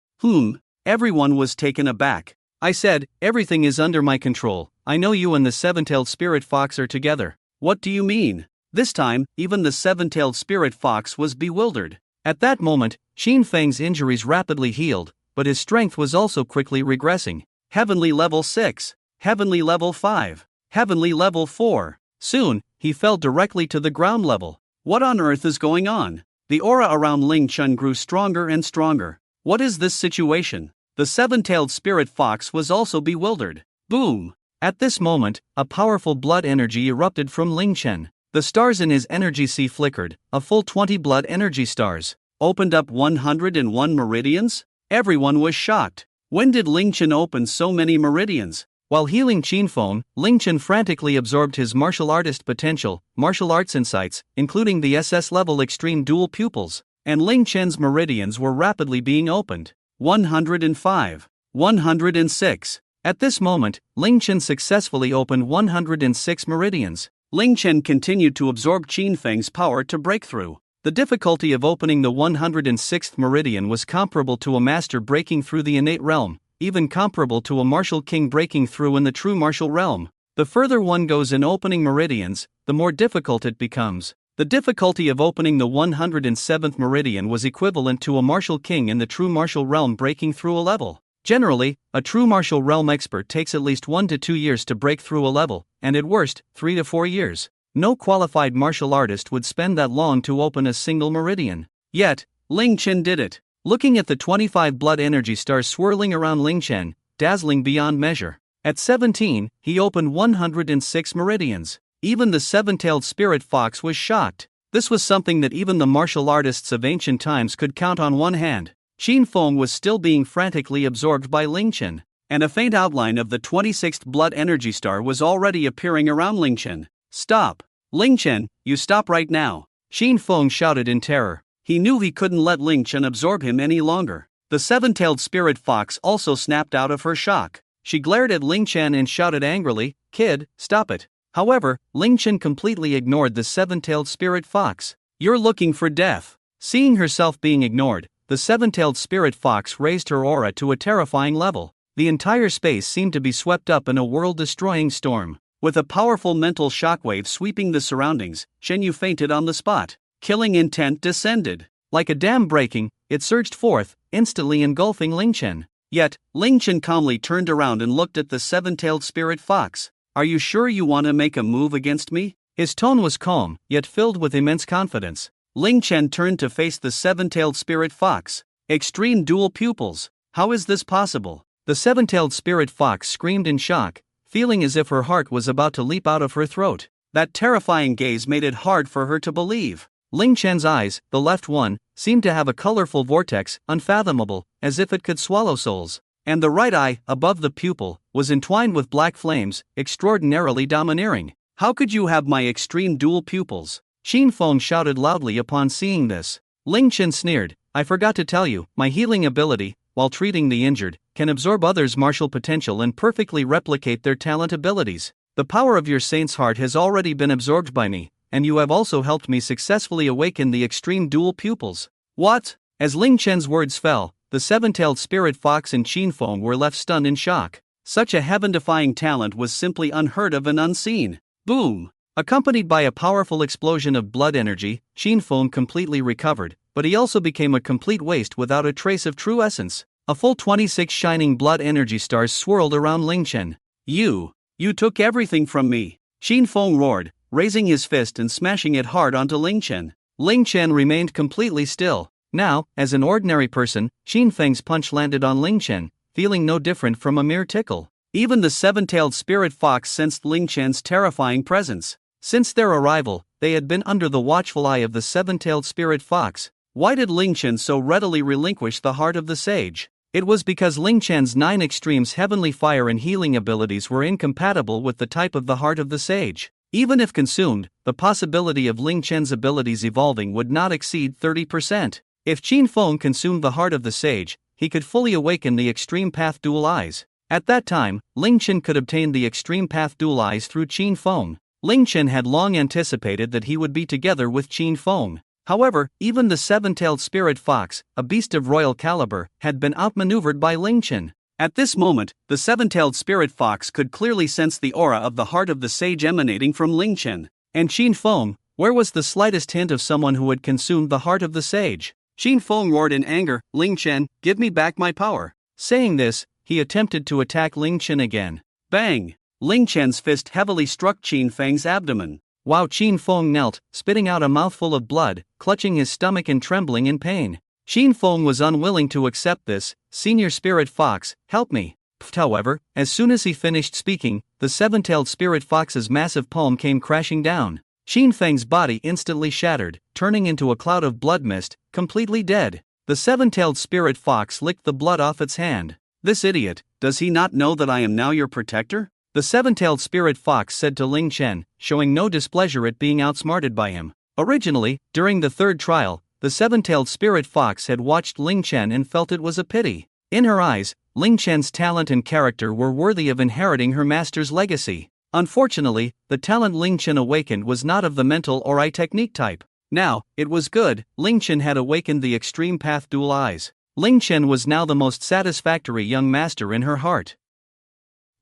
Speaker 1: Everyone was taken aback. I said, everything is under my control. I know you and the seven-tailed spirit fox are together. What do you mean? This time, even the seven-tailed spirit fox was bewildered. At that moment, Qin Feng's injuries rapidly healed, but his strength was also quickly regressing. Heavenly level 6. Heavenly level 5. Heavenly level 4. Soon, he fell directly to the ground level. What on earth is going on? The aura around Ling Chen grew stronger and stronger. What is this situation? The seven-tailed spirit fox was also bewildered. Boom! At this moment, a powerful blood energy erupted from Ling Chen. The stars in his energy sea flickered. A full 20 blood energy stars opened up 101 meridians? Everyone was shocked. When did Ling Chen open so many meridians? While healing Qin Feng, Ling Chen frantically absorbed his martial artist potential, martial arts insights, including the SS-level extreme dual pupils, and Ling Chen's meridians were rapidly being opened. 105. 106. At this moment, Ling Chen successfully opened 106 meridians. Ling Chen continued to absorb Qin Feng's power to break through. The difficulty of opening the 106th meridian was comparable to a master breaking through the innate realm, even comparable to a martial king breaking through in the true martial realm. The further one goes in opening meridians, the more difficult it becomes. The difficulty of opening the 107th meridian was equivalent to a martial king in the true martial realm breaking through a level. Generally, a true martial realm expert takes at least 1 to 2 years to break through a level, and at worst, 3 to 4 years. No qualified martial artist would spend that long to open a single meridian. Yet, Ling Chen did it. Looking at the 25 blood energy stars swirling around Ling Chen, dazzling beyond measure. At 17, he opened 106 meridians. Even the seven-tailed spirit fox was shocked. This was something that even the martial artists of ancient times could count on one hand. Qin Feng was still being frantically absorbed by Ling Chen, and a faint outline of the 26th blood energy star was already appearing around Ling Chen. Stop! Ling Chen, you stop right now! Qin Feng shouted in terror. He knew he couldn't let Ling Chen absorb him any longer. The seven-tailed spirit fox also snapped out of her shock. She glared at Ling Chen and shouted angrily, "Kid, stop it." However, Ling Chen completely ignored the seven-tailed spirit fox. "You're looking for death." Seeing herself being ignored, the seven-tailed spirit fox raised her aura to a terrifying level. The entire space seemed to be swept up in a world-destroying storm. With a powerful mental shockwave sweeping the surroundings, Shen Yu fainted on the spot. Killing intent descended. Like a dam breaking, it surged forth, instantly engulfing Ling Chen. Yet, Ling Chen calmly turned around and looked at the seven-tailed spirit fox. "Are you sure you want to make a move against me?" His tone was calm, yet filled with immense confidence. Ling Chen turned to face the seven-tailed spirit fox. Extreme dual pupils. How is this possible? The seven-tailed spirit fox screamed in shock, feeling as if her heart was about to leap out of her throat. That terrifying gaze made it hard for her to believe. Ling Chen's eyes, the left one, seemed to have a colorful vortex, unfathomable, as if it could swallow souls. And the right eye, above the pupil, was entwined with black flames, extraordinarily domineering. "How could you have my extreme dual pupils?" Qin Feng shouted loudly upon seeing this. Ling Chen sneered, "I forgot to tell you, my healing ability, while treating the injured, can absorb others' martial potential and perfectly replicate their talent abilities. The power of your saint's heart has already been absorbed by me, and you have also helped me successfully awaken the extreme dual pupils." "What?" As Ling Chen's words fell, the seven-tailed spirit fox and Qin Feng were left stunned in shock. Such a heaven-defying talent was simply unheard of and unseen. Boom! Accompanied by a powerful explosion of blood energy, Qin Feng completely recovered, but he also became a complete waste without a trace of true essence. A full 26 shining blood energy stars swirled around Ling Chen. You took everything from me!" Qin Feng roared, raising his fist and smashing it hard onto Ling Chen. Ling Chen remained completely still. Now, as an ordinary person, Qin Feng's punch landed on Ling Chen, feeling no different from a mere tickle. Even the seven-tailed spirit fox sensed Ling Chen's terrifying presence. Since their arrival, they had been under the watchful eye of the seven-tailed spirit fox. Why did Ling Chen so readily relinquish the heart of the sage? It was because Ling Chen's 9 extremes heavenly fire and healing abilities were incompatible with the type of the heart of the sage. Even if consumed, the possibility of Ling Chen's abilities evolving would not exceed 30%. If Qin Feng consumed the heart of the sage, he could fully awaken the extreme path dual eyes. At that time, Ling Chen could obtain the extreme path dual eyes through Qin Feng. Ling Chen had long anticipated that he would be together with Qin Feng. However, even the seven-tailed spirit fox, a beast of royal caliber, had been outmaneuvered by Ling Chen. At this moment, the seven-tailed spirit fox could clearly sense the aura of the heart of the sage emanating from Ling Chen. And Qin Feng, where was the slightest hint of someone who had consumed the heart of the sage? Qin Feng roared in anger, "Ling Chen, give me back my power." Saying this, he attempted to attack Ling Chen again. Bang! Ling Chen's fist heavily struck Qin Feng's abdomen. While Qin Feng knelt, spitting out a mouthful of blood, clutching his stomach and trembling in pain. Qin Feng was unwilling to accept this. "Senior spirit fox, help me." However, as soon as he finished speaking, the seven-tailed spirit fox's massive palm came crashing down. Qin Feng's body instantly shattered, turning into a cloud of blood mist, completely dead. The seven-tailed spirit fox licked the blood off its hand. "This idiot, does he not know that I am now your protector?" The seven-tailed spirit fox said to Ling Chen, showing no displeasure at being outsmarted by him. Originally, during the third trial, the seven-tailed spirit fox had watched Ling Chen and felt it was a pity. In her eyes, Ling Chen's talent and character were worthy of inheriting her master's legacy. Unfortunately, the talent Ling Chen awakened was not of the mental or eye technique type. Now, it was good, Ling Chen had awakened the extreme path dual eyes. Ling Chen was now the most satisfactory young master in her heart.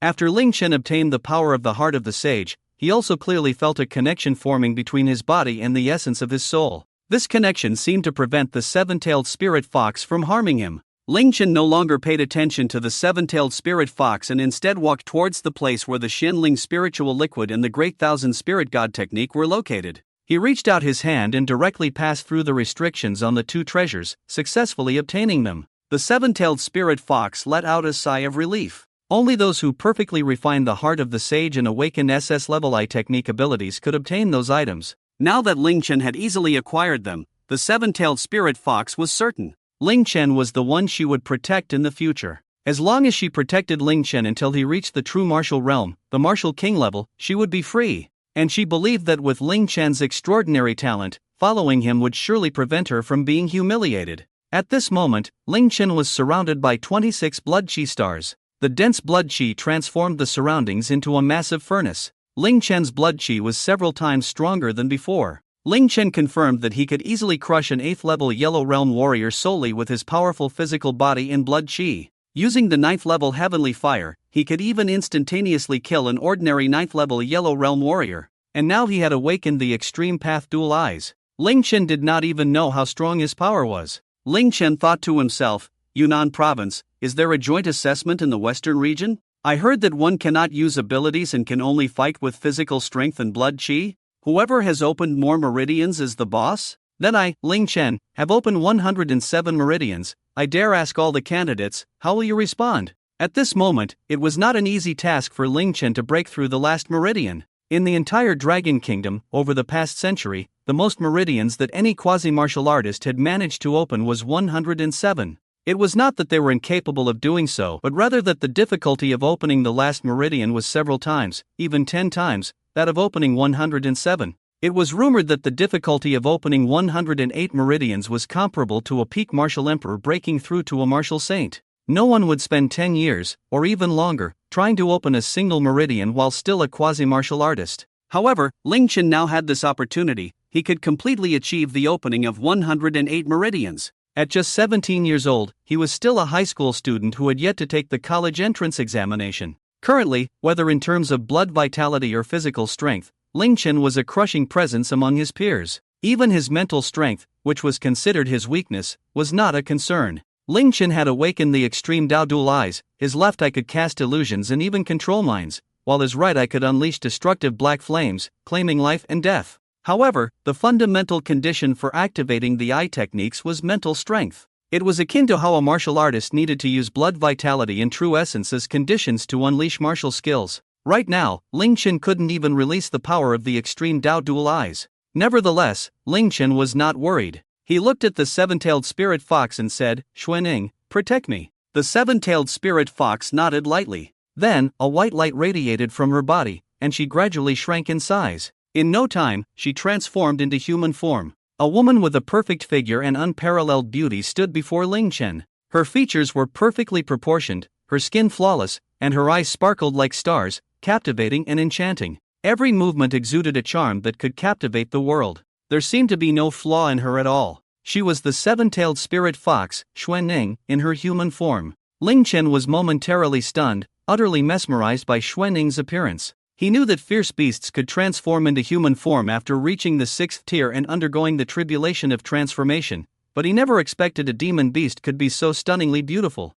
Speaker 1: After Ling Chen obtained the power of the heart of the sage, he also clearly felt a connection forming between his body and the essence of his soul. This connection seemed to prevent the seven-tailed spirit fox from harming him. Ling Chen no longer paid attention to the seven-tailed spirit fox and instead walked towards the place where the Xianling spiritual liquid and the Great Thousand Spirit God technique were located. He reached out his hand and directly passed through the restrictions on the two treasures, successfully obtaining them. The seven-tailed spirit fox let out a sigh of relief. Only those who perfectly refined the heart of the sage and awakened SS-level I technique abilities could obtain those items. Now that Ling Chen had easily acquired them, the seven-tailed spirit fox was certain. Ling Chen was the one she would protect in the future. As long as she protected Ling Chen until he reached the true martial realm, the martial king level, she would be free. And she believed that with Ling Chen's extraordinary talent, following him would surely prevent her from being humiliated. At this moment, Ling Chen was surrounded by 26 blood chi stars. The dense blood chi transformed the surroundings into a massive furnace. Ling Chen's blood chi was several times stronger than before. Ling Chen confirmed that he could easily crush an 8th level Yellow Realm warrior solely with his powerful physical body and blood chi. Using the 9th level Heavenly Fire, he could even instantaneously kill an ordinary 9th level Yellow Realm warrior. And now he had awakened the Extreme Path Dual Eyes. Ling Chen did not even know how strong his power was. Ling Chen thought to himself, Yunnan Province, is there a joint assessment in the Western region? I heard that one cannot use abilities and can only fight with physical strength and blood chi. Whoever has opened more meridians is the boss? Then I, Ling Chen, have opened 107 meridians. I dare ask all the candidates, how will you respond? At this moment, it was not an easy task for Ling Chen to break through the last meridian. In the entire Dragon Kingdom, over the past century, the most meridians that any quasi-martial artist had managed to open was 107. It was not that they were incapable of doing so, but rather that the difficulty of opening the last meridian was several times, even 10 times, that of opening 107. It was rumored that the difficulty of opening 108 meridians was comparable to a peak martial emperor breaking through to a martial saint. No one would spend 10 years, or even longer, trying to open a single meridian while still a quasi-martial artist. However, Ling Chen now had this opportunity. He could completely achieve the opening of 108 meridians. At just 17 years old, he was still a high school student who had yet to take the college entrance examination. Currently, whether in terms of blood vitality or physical strength, Ling Chen was a crushing presence among his peers. Even his mental strength, which was considered his weakness, was not a concern. Ling Chen had awakened the extreme Dao Dual Eyes. His left eye could cast illusions and even control minds, while his right eye could unleash destructive black flames, claiming life and death. However, the fundamental condition for activating the eye techniques was mental strength. It was akin to how a martial artist needed to use blood vitality and true essence as conditions to unleash martial skills. Right now, Ling Chen couldn't even release the power of the extreme Dao Dual Eyes. Nevertheless, Ling Chen was not worried. He looked at the seven-tailed spirit fox and said, Xuanning, protect me. The seven-tailed spirit fox nodded lightly. Then, a white light radiated from her body, and she gradually shrank in size. In no time, she transformed into human form. A woman with a perfect figure and unparalleled beauty stood before Ling Chen. Her features were perfectly proportioned, her skin flawless, and her eyes sparkled like stars, captivating and enchanting. Every movement exuded a charm that could captivate the world. There seemed to be no flaw in her at all. She was the seven-tailed spirit fox, Xuanning, in her human form. Ling Chen was momentarily stunned, utterly mesmerized by Xuanning's appearance. He knew that fierce beasts could transform into human form after reaching the 6th tier and undergoing the tribulation of transformation, but he never expected a demon beast could be so stunningly beautiful.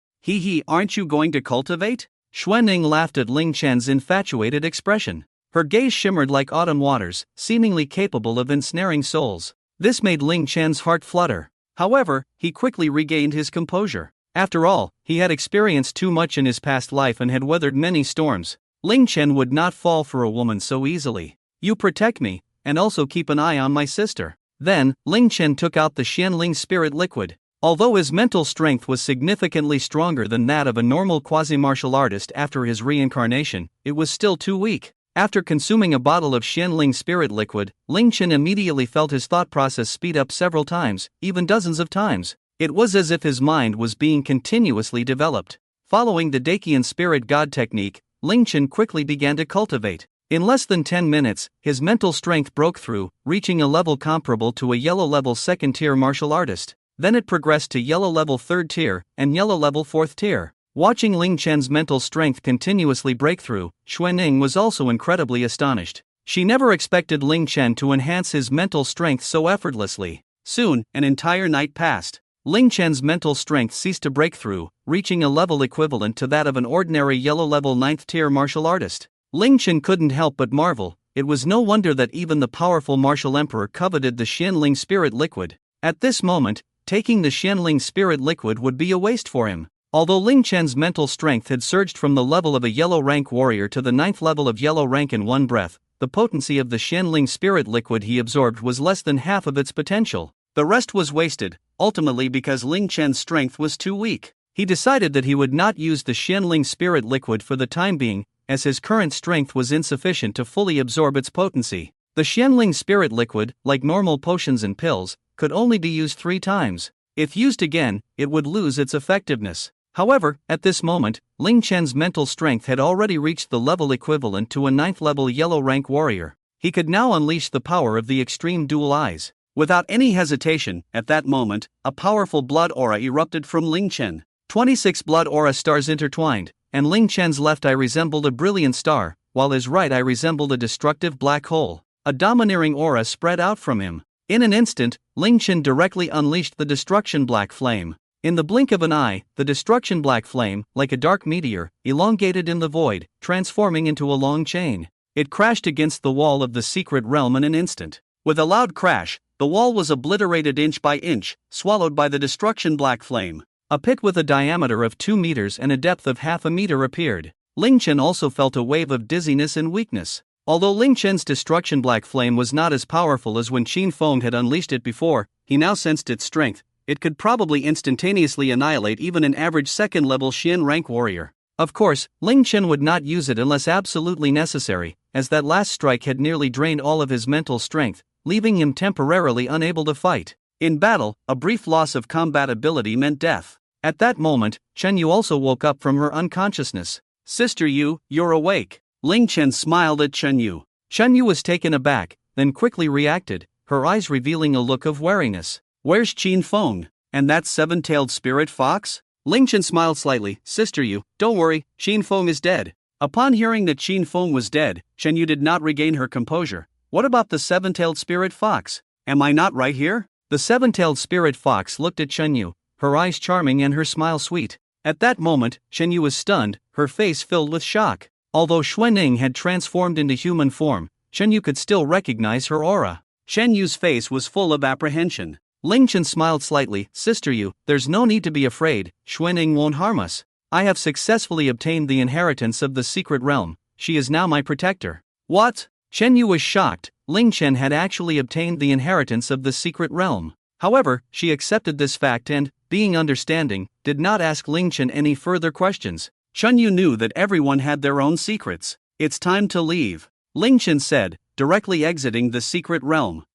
Speaker 1: Aren't you going to cultivate? Xuanning laughed at Ling Chen's infatuated expression. Her gaze shimmered like autumn waters, seemingly capable of ensnaring souls. This made Ling Chen's heart flutter. However, he quickly regained his composure. After all, he had experienced too much in his past life and had weathered many storms. Ling Chen would not fall for a woman so easily. You protect me, and also keep an eye on my sister. Then, Ling Chen took out the Xianling spirit liquid. Although his mental strength was significantly stronger than that of a normal quasi-martial artist after his reincarnation, it was still too weak. After consuming a bottle of Xianling spirit liquid, Ling Chen immediately felt his thought process speed up several times, even dozens of times. It was as if his mind was being continuously developed. Following the Dakian spirit god technique, Ling Chen quickly began to cultivate. In less than 10 minutes, his mental strength broke through, reaching a level comparable to a yellow level second-tier martial artist. Then it progressed to yellow level 3rd tier and yellow level 4th tier. Watching Ling Chen's mental strength continuously break through, Xuanning was also incredibly astonished. She never expected Ling Chen to enhance his mental strength so effortlessly. Soon, an entire night passed. Ling Chen's mental strength ceased to break through, reaching a level equivalent to that of an ordinary yellow level 9th tier martial artist. Ling Chen couldn't help but marvel. It was no wonder that even the powerful martial emperor coveted the Xianling spirit liquid. At this moment, taking the Xianling spirit liquid would be a waste for him. Although Ling Chen's mental strength had surged from the level of a yellow rank warrior to the 9th level of yellow rank in one breath, the potency of the Xianling spirit liquid he absorbed was less than half of its potential. The rest was wasted, ultimately because Ling Chen's strength was too weak. He decided that he would not use the Xianling spirit liquid for the time being, as his current strength was insufficient to fully absorb its potency. The Xianling spirit liquid, like normal potions and pills, could only be used 3 times. If used again, it would lose its effectiveness. However, at this moment, Ling Chen's mental strength had already reached the level equivalent to a 9th level yellow rank warrior. He could now unleash the power of the extreme dual eyes. Without any hesitation, at that moment, a powerful blood aura erupted from Ling Chen. 26 blood aura stars intertwined, and Ling Chen's left eye resembled a brilliant star, while his right eye resembled a destructive black hole. A domineering aura spread out from him. In an instant, Ling Chen directly unleashed the destruction black flame. In the blink of an eye, the destruction black flame, like a dark meteor, elongated in the void, transforming into a long chain. It crashed against the wall of the secret realm in an instant. With a loud crash, the wall was obliterated inch by inch, swallowed by the destruction black flame. A pit with a diameter of 2 meters and a depth of half a meter appeared. Ling Chen also felt a wave of dizziness and weakness. Although Ling Chen's destruction black flame was not as powerful as when Qin Feng had unleashed it before, he now sensed its strength. It could probably instantaneously annihilate even an average 2nd level Xian rank warrior. Of course, Ling Chen would not use it unless absolutely necessary, as that last strike had nearly drained all of his mental strength, leaving him temporarily unable to fight. In battle, a brief loss of combat ability meant death. At that moment, Chen Yu also woke up from her unconsciousness. "Sister Yu, you're awake." Ling Chen smiled at Chen Yu. Chen Yu was taken aback, then quickly reacted, her eyes revealing a look of wariness. "Where's Qin Feng? And that 7-tailed spirit fox?" Ling Chen smiled slightly. "Sister Yu, don't worry, Qin Feng is dead." Upon hearing that Qin Feng was dead, Chen Yu did not regain her composure. "What about the 7-tailed spirit fox? Am I not right here?" The 7-tailed spirit fox looked at Chen Yu, her eyes charming and her smile sweet. At that moment, Chen Yu was stunned, her face filled with shock. Although Xuanning had transformed into human form, Chen Yu could still recognize her aura. Chen Yu's face was full of apprehension. Ling Chen smiled slightly. "Sister Yu, there's no need to be afraid, Xuanning won't harm us. I have successfully obtained the inheritance of the secret realm, she is now my protector." "What?" Chen Yu was shocked. Ling Chen had actually obtained the inheritance of the secret realm. However, she accepted this fact and, being understanding, did not ask Ling Chen any further questions. Chen Yu knew that everyone had their own secrets. "It's time to leave," Ling Chen said, directly exiting the secret realm.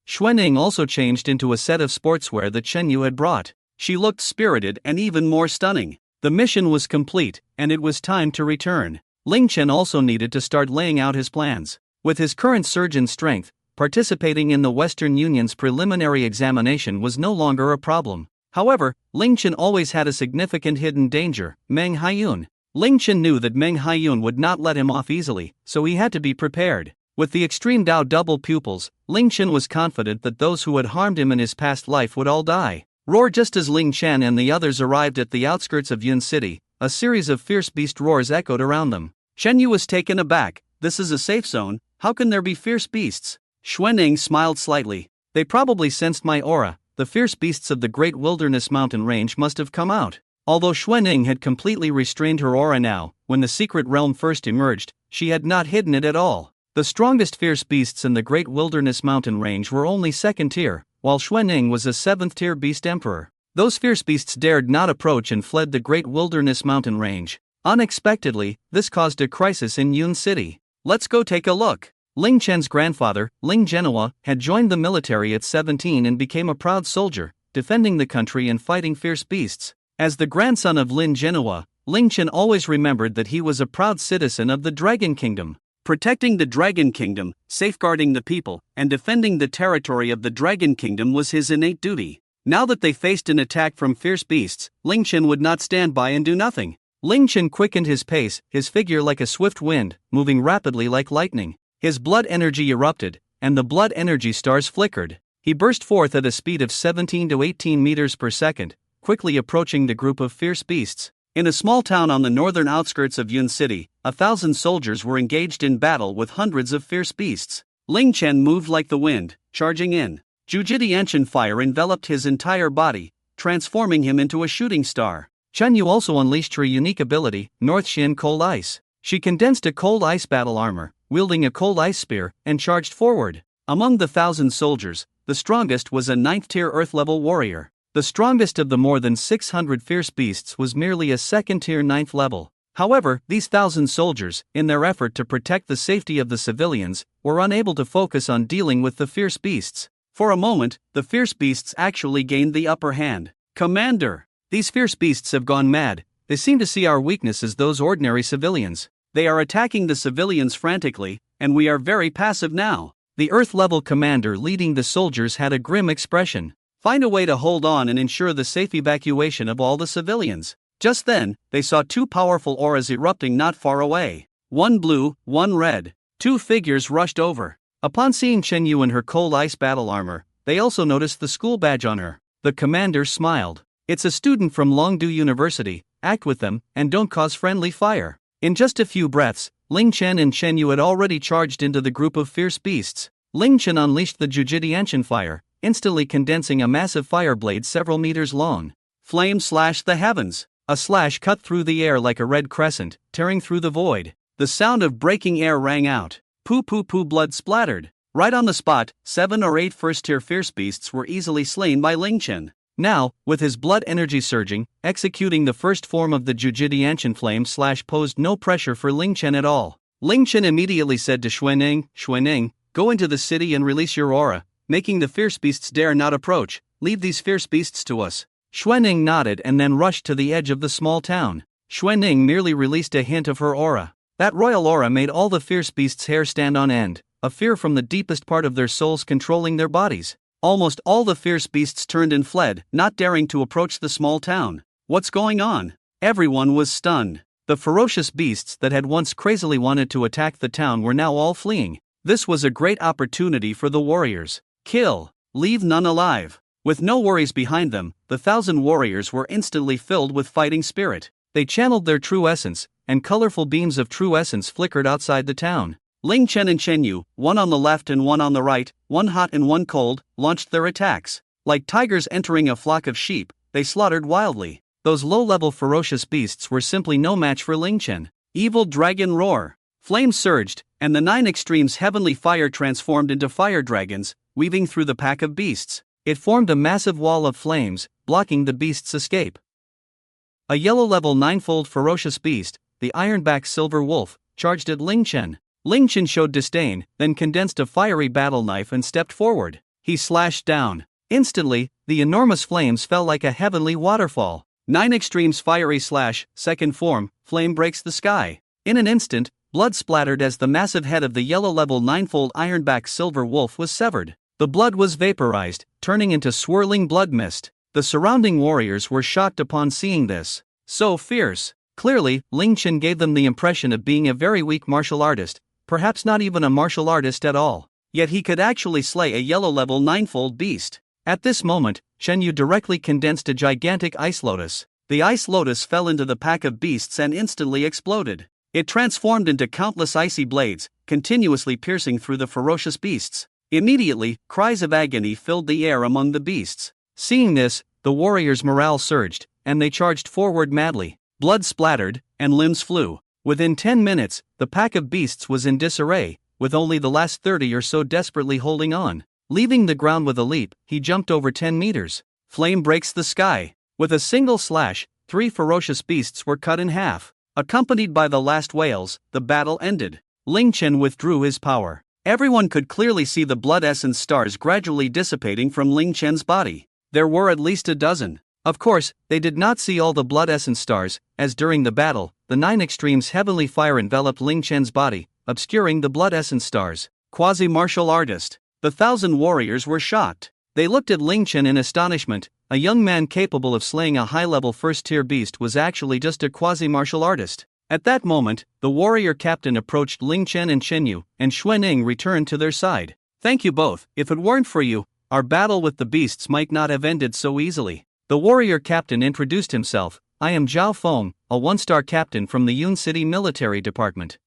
Speaker 1: Xuanning also changed into a set of sportswear that Chen Yu had brought. She looked spirited and even more stunning. The mission was complete, and it was time to return. Ling Chen also needed to start laying out his plans. With his current surge in strength, participating in the Western Union's preliminary examination was no longer a problem. However, Ling Chen always had a significant hidden danger, Mang Hayun. Ling Chen knew that Mang Hayun would not let him off easily, so he had to be prepared. With the extreme Dao double pupils, Ling Chen was confident that those who had harmed him in his past life would all die. Roar! Just as Ling Chen and the others arrived at the outskirts of Yun City, a series of fierce beast roars echoed around them. Chen Yu was taken aback. "This is a safe zone, how can there be fierce beasts?" Xuanning smiled slightly. "They probably sensed my aura, the fierce beasts of the Great Wilderness Mountain Range must have come out." Although Xuanning had completely restrained her aura now, when the secret realm first emerged, she had not hidden it at all. The strongest fierce beasts in the Great Wilderness Mountain Range were only 2nd tier, while Xuanning was a 7th tier beast emperor. Those fierce beasts dared not approach and fled the Great Wilderness Mountain Range. Unexpectedly, this caused a crisis in Yun City. "Let's go take a look." Ling Chen's grandfather, Ling Genoa, had joined the military at 17 and became a proud soldier, defending the country and fighting fierce beasts. As the grandson of Lin Genoa, Ling Chen always remembered that he was a proud citizen of the Dragon Kingdom. Protecting the Dragon Kingdom, safeguarding the people, and defending the territory of the Dragon Kingdom was his innate duty. Now that they faced an attack from fierce beasts, Ling Chen would not stand by and do nothing. Ling Chen quickened his pace, his figure like a swift wind, moving rapidly like lightning. His blood energy erupted, and the blood energy stars flickered. He burst forth at a speed of 17 to 18 meters per second, quickly approaching the group of fierce beasts. In a small town on the northern outskirts of Yun City, 1,000 soldiers were engaged in battle with hundreds of fierce beasts. Ling Chen moved like the wind, charging in. Jujidianshan fire enveloped his entire body, transforming him into a shooting star. Chen Yu also unleashed her unique ability, North Shin Cold Ice. She condensed a cold ice battle armor, wielding a cold ice spear, and charged forward. Among the 1,000 soldiers, the strongest was a 9th-tier Earth-level warrior. The strongest of the more than 600 fierce beasts was merely a 2nd-tier 9th level. However, these 1,000 soldiers, in their effort to protect the safety of the civilians, were unable to focus on dealing with the fierce beasts. For a moment, the fierce beasts actually gained the upper hand. Commander! These fierce beasts have gone mad. They seem to see our weakness as those ordinary civilians. They are attacking the civilians frantically, and we are very passive now. The Earth-level commander leading the soldiers had a grim expression. Find a way to hold on and ensure the safe evacuation of all the civilians. Just then, they saw 2 powerful auras erupting not far away. One blue, one red. 2 figures rushed over. Upon seeing Chen Yu in her cold ice battle armor, they also noticed the school badge on her. The commander smiled. It's a student from Longdu University. Act with them, and don't cause friendly fire. In just a few breaths, Ling Chen and Chen Yu had already charged into the group of fierce beasts. Ling Chen unleashed the Jujidianshan fire, instantly condensing a massive fire blade several meters long. Flame slashed the heavens. A slash cut through the air like a red crescent, tearing through the void. The sound of breaking air rang out. Poo poo poo, blood splattered. Right on the spot, 7 or 8 first-tier fierce beasts were easily slain by Ling Chen. Now, with his blood energy surging, executing the first form of the Jujidianshan flame slash posed no pressure for Ling Chen at all. Ling Chen immediately said to Xuanning, go into the city and release your aura, making the fierce beasts dare not approach. Leave these fierce beasts to us. Xuanning nodded and then rushed to the edge of the small town. Xuanning merely released a hint of her aura. That royal aura made all the fierce beasts' hair stand on end, a fear from the deepest part of their souls controlling their bodies. Almost all the fierce beasts turned and fled, not daring to approach the small town. What's going on? Everyone was stunned. The ferocious beasts that had once crazily wanted to attack the town were now all fleeing. This was a great opportunity for the warriors. Kill. Leave none alive. With no worries behind them, the 1,000 warriors were instantly filled with fighting spirit. They channeled their true essence, and colorful beams of true essence flickered outside the town. Ling Chen and Chen Yu, one on the left and one on the right, one hot and one cold, launched their attacks. Like tigers entering a flock of sheep, they slaughtered wildly. Those low-level ferocious beasts were simply no match for Ling Chen. Evil dragon roar. Flames surged, and the 9 extremes heavenly fire transformed into fire dragons, weaving through the pack of beasts. It formed a massive wall of flames, blocking the beasts' escape. A yellow-level 9-fold ferocious beast, the ironback silver wolf, charged at Ling Chen. Ling Chen showed disdain, then condensed a fiery battle knife and stepped forward. He slashed down. Instantly, the enormous flames fell like a heavenly waterfall. 9 extremes fiery slash, second form, flame breaks the sky. In an instant, blood splattered as the massive head of the yellow-level 9-fold ironback silver wolf was severed. The blood was vaporized, turning into swirling blood mist. The surrounding warriors were shocked upon seeing this. So fierce. Clearly, Ling Chen gave them the impression of being a very weak martial artist, perhaps not even a martial artist at all. Yet he could actually slay a yellow-level 9-fold beast. At this moment, Chen Yu directly condensed a gigantic ice lotus. The ice lotus fell into the pack of beasts and instantly exploded. It transformed into countless icy blades, continuously piercing through the ferocious beasts. Immediately, cries of agony filled the air among the beasts. Seeing this, the warriors' morale surged, and they charged forward madly. Blood splattered, and limbs flew. Within 10 minutes, the pack of beasts was in disarray, with only the last 30 or so desperately holding on. Leaving the ground with a leap, he jumped over 10 meters. Flame breaks the sky. With a single slash, 3 ferocious beasts were cut in half. Accompanied by the last wails, the battle ended. Ling Chen withdrew his power. Everyone could clearly see the blood essence stars gradually dissipating from Ling Chen's body. There were at least a dozen. Of course, they did not see all the blood essence stars, as during the battle, the 9 extremes heavenly fire enveloped Ling Chen's body, obscuring the blood essence stars. Quasi-martial artist. The 1,000 warriors were shocked. They looked at Ling Chen in astonishment, a young man capable of slaying a high-level first-tier beast was actually just a quasi-martial artist. At that moment, the warrior captain approached Ling Chen and Chen Yu, and Xuanning returned to their side. Thank you both. If it weren't for you, our battle with the beasts might not have ended so easily. The warrior captain introduced himself. I am Zhao Feng, a one-star captain from the Yun City Military Department.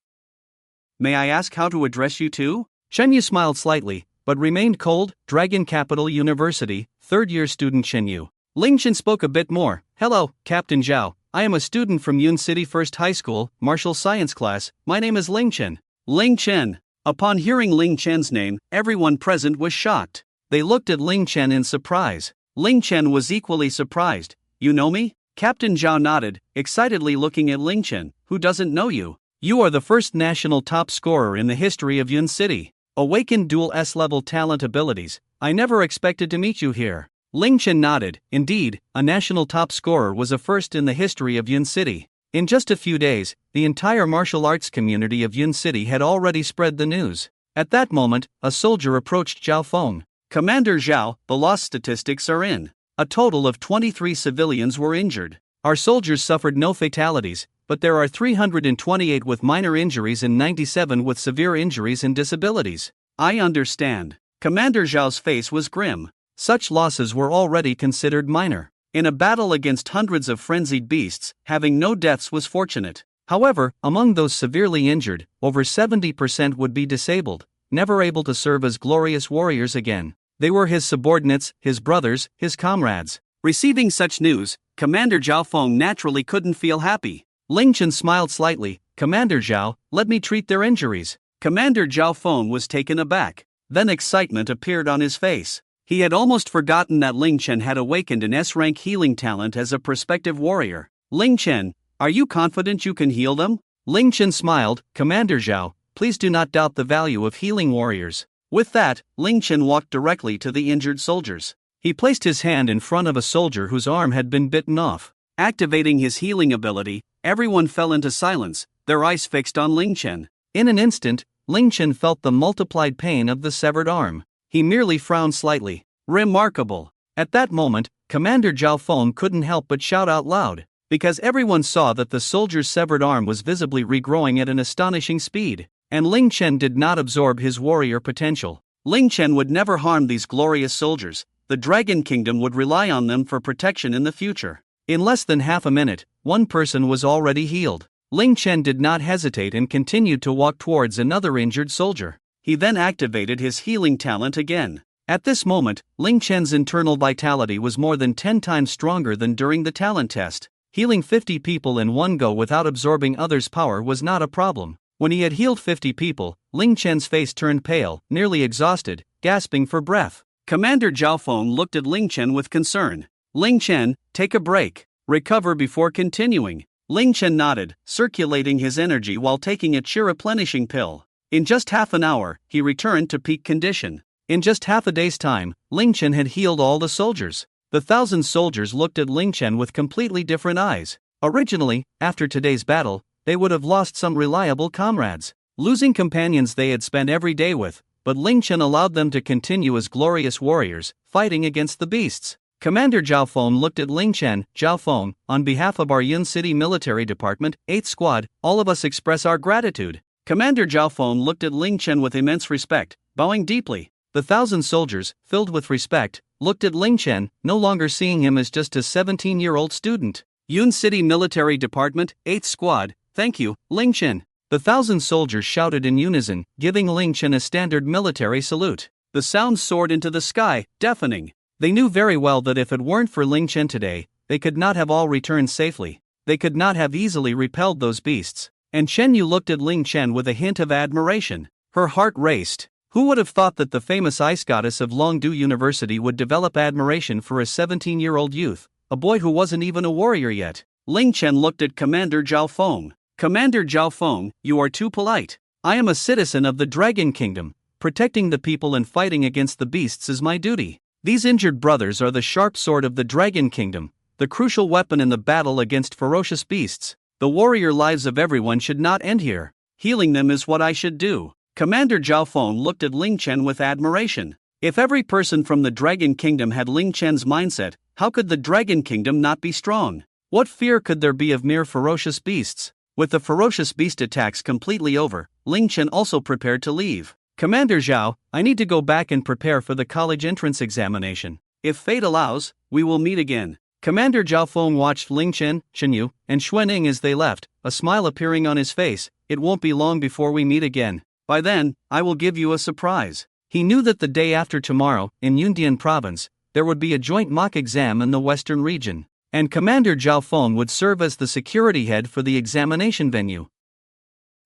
Speaker 1: May I ask how to address you too? Chen Yu smiled slightly, but remained cold. Dragon Capital University, third-year student Chen Yu. Ling Chen spoke a bit more. Hello, Captain Zhao. I am a student from Yun City First High School, Martial Science class. My name is Ling Chen. Ling Chen. Upon hearing Ling Chen's name, everyone present was shocked. They looked at Ling Chen in surprise. Ling Chen was equally surprised. You know me? Captain Zhao nodded, excitedly looking at Ling Chen. Who doesn't know you? You are the first national top scorer in the history of Yun City. Awakened dual S-level talent abilities. I never expected to meet you here. Ling Chen nodded. Indeed, a national top scorer was a first in the history of Yun City. In just a few days, the entire martial arts community of Yun City had already spread the news. At that moment, a soldier approached Zhao Feng. Commander Zhao, the loss statistics are in. A total of 23 civilians were injured. Our soldiers suffered no fatalities, but there are 328 with minor injuries and 97 with severe injuries and disabilities. I understand. Commander Zhao's face was grim. Such losses were already considered minor. In a battle against hundreds of frenzied beasts, having no deaths was fortunate. However, among those severely injured, over 70% would be disabled, never able to serve as glorious warriors again. They were his subordinates, his brothers, his comrades. Receiving such news, Commander Zhao Feng naturally couldn't feel happy. Ling Chen smiled slightly. Commander Zhao, let me treat their injuries. Commander Zhao Feng was taken aback. Then excitement appeared on his face. He had almost forgotten that Ling Chen had awakened an S-rank healing talent as a prospective warrior. Ling Chen, are you confident you can heal them? Ling Chen smiled. Commander Zhao, please do not doubt the value of healing warriors. With that, Ling Chen walked directly to the injured soldiers. He placed his hand in front of a soldier whose arm had been bitten off. Activating his healing ability, everyone fell into silence, their eyes fixed on Ling Chen. In an instant, Ling Chen felt the multiplied pain of the severed arm. He merely frowned slightly. Remarkable. At that moment, Commander Zhao Feng couldn't help but shout out loud, because everyone saw that the soldier's severed arm was visibly regrowing at an astonishing speed, and Ling Chen did not absorb his warrior potential. Ling Chen would never harm these glorious soldiers. The Dragon Kingdom would rely on them for protection in the future. In less than half a minute, one person was already healed. Ling Chen did not hesitate and continued to walk towards another injured soldier. He then activated his healing talent again. At this moment, Ling Chen's internal vitality was more than 10 times stronger than during the talent test. Healing 50 people in one go without absorbing others' power was not a problem. When he had healed 50 people, Ling Chen's face turned pale, nearly exhausted, gasping for breath. Commander Zhao Feng looked at Ling Chen with concern. Ling Chen, take a break. Recover before continuing. Ling Chen nodded, circulating his energy while taking a chi-replenishing pill. In just half an hour, he returned to peak condition. In just half a day's time, Ling Chen had healed all the soldiers. The 1,000 soldiers looked at Ling Chen with completely different eyes. Originally, after today's battle, they would have lost some reliable comrades, losing companions they had spent every day with, but Ling Chen allowed them to continue as glorious warriors, fighting against the beasts. Commander Zhao Feng looked at Ling Chen. Zhao Feng, on behalf of our Yun City Military Department, 8th Squad, all of us express our gratitude. Commander Zhao Feng looked at Ling Chen with immense respect, bowing deeply. The 1,000 soldiers, filled with respect, looked at Ling Chen, no longer seeing him as just a 17-year-old student. Yun City Military Department, 8th Squad, thank you, Ling Chen. The 1,000 soldiers shouted in unison, giving Ling Chen a standard military salute. The sounds soared into the sky, deafening. They knew very well that if it weren't for Ling Chen today, they could not have all returned safely. They could not have easily repelled those beasts. And Chen Yu looked at Ling Chen with a hint of admiration. Her heart raced. Who would have thought that the famous ice goddess of Longdu University would develop admiration for a 17-year-old youth, a boy who wasn't even a warrior yet? Ling Chen looked at Commander Zhao Feng. Commander Zhao Feng, you are too polite. I am a citizen of the Dragon Kingdom. Protecting the people and fighting against the beasts is my duty. These injured brothers are the sharp sword of the Dragon Kingdom, the crucial weapon in the battle against ferocious beasts. The warrior lives of everyone should not end here. Healing them is what I should do. Commander Zhao Feng looked at Ling Chen with admiration. If every person from the Dragon Kingdom had Ling Chen's mindset, how could the Dragon Kingdom not be strong? What fear could there be of mere ferocious beasts? With the ferocious beast attacks completely over, Ling Chen also prepared to leave. Commander Zhao, I need to go back and prepare for the college entrance examination. If fate allows, we will meet again. Commander Zhao Feng watched Ling Chen, Shen Yu, and Xuan as they left, a smile appearing on his face. It won't be long before we meet again. By then, I will give you a surprise. He knew that the day after tomorrow, in Yundian province, there would be a joint mock exam in the western region, and Commander Zhao Feng would serve as the security head for the examination venue.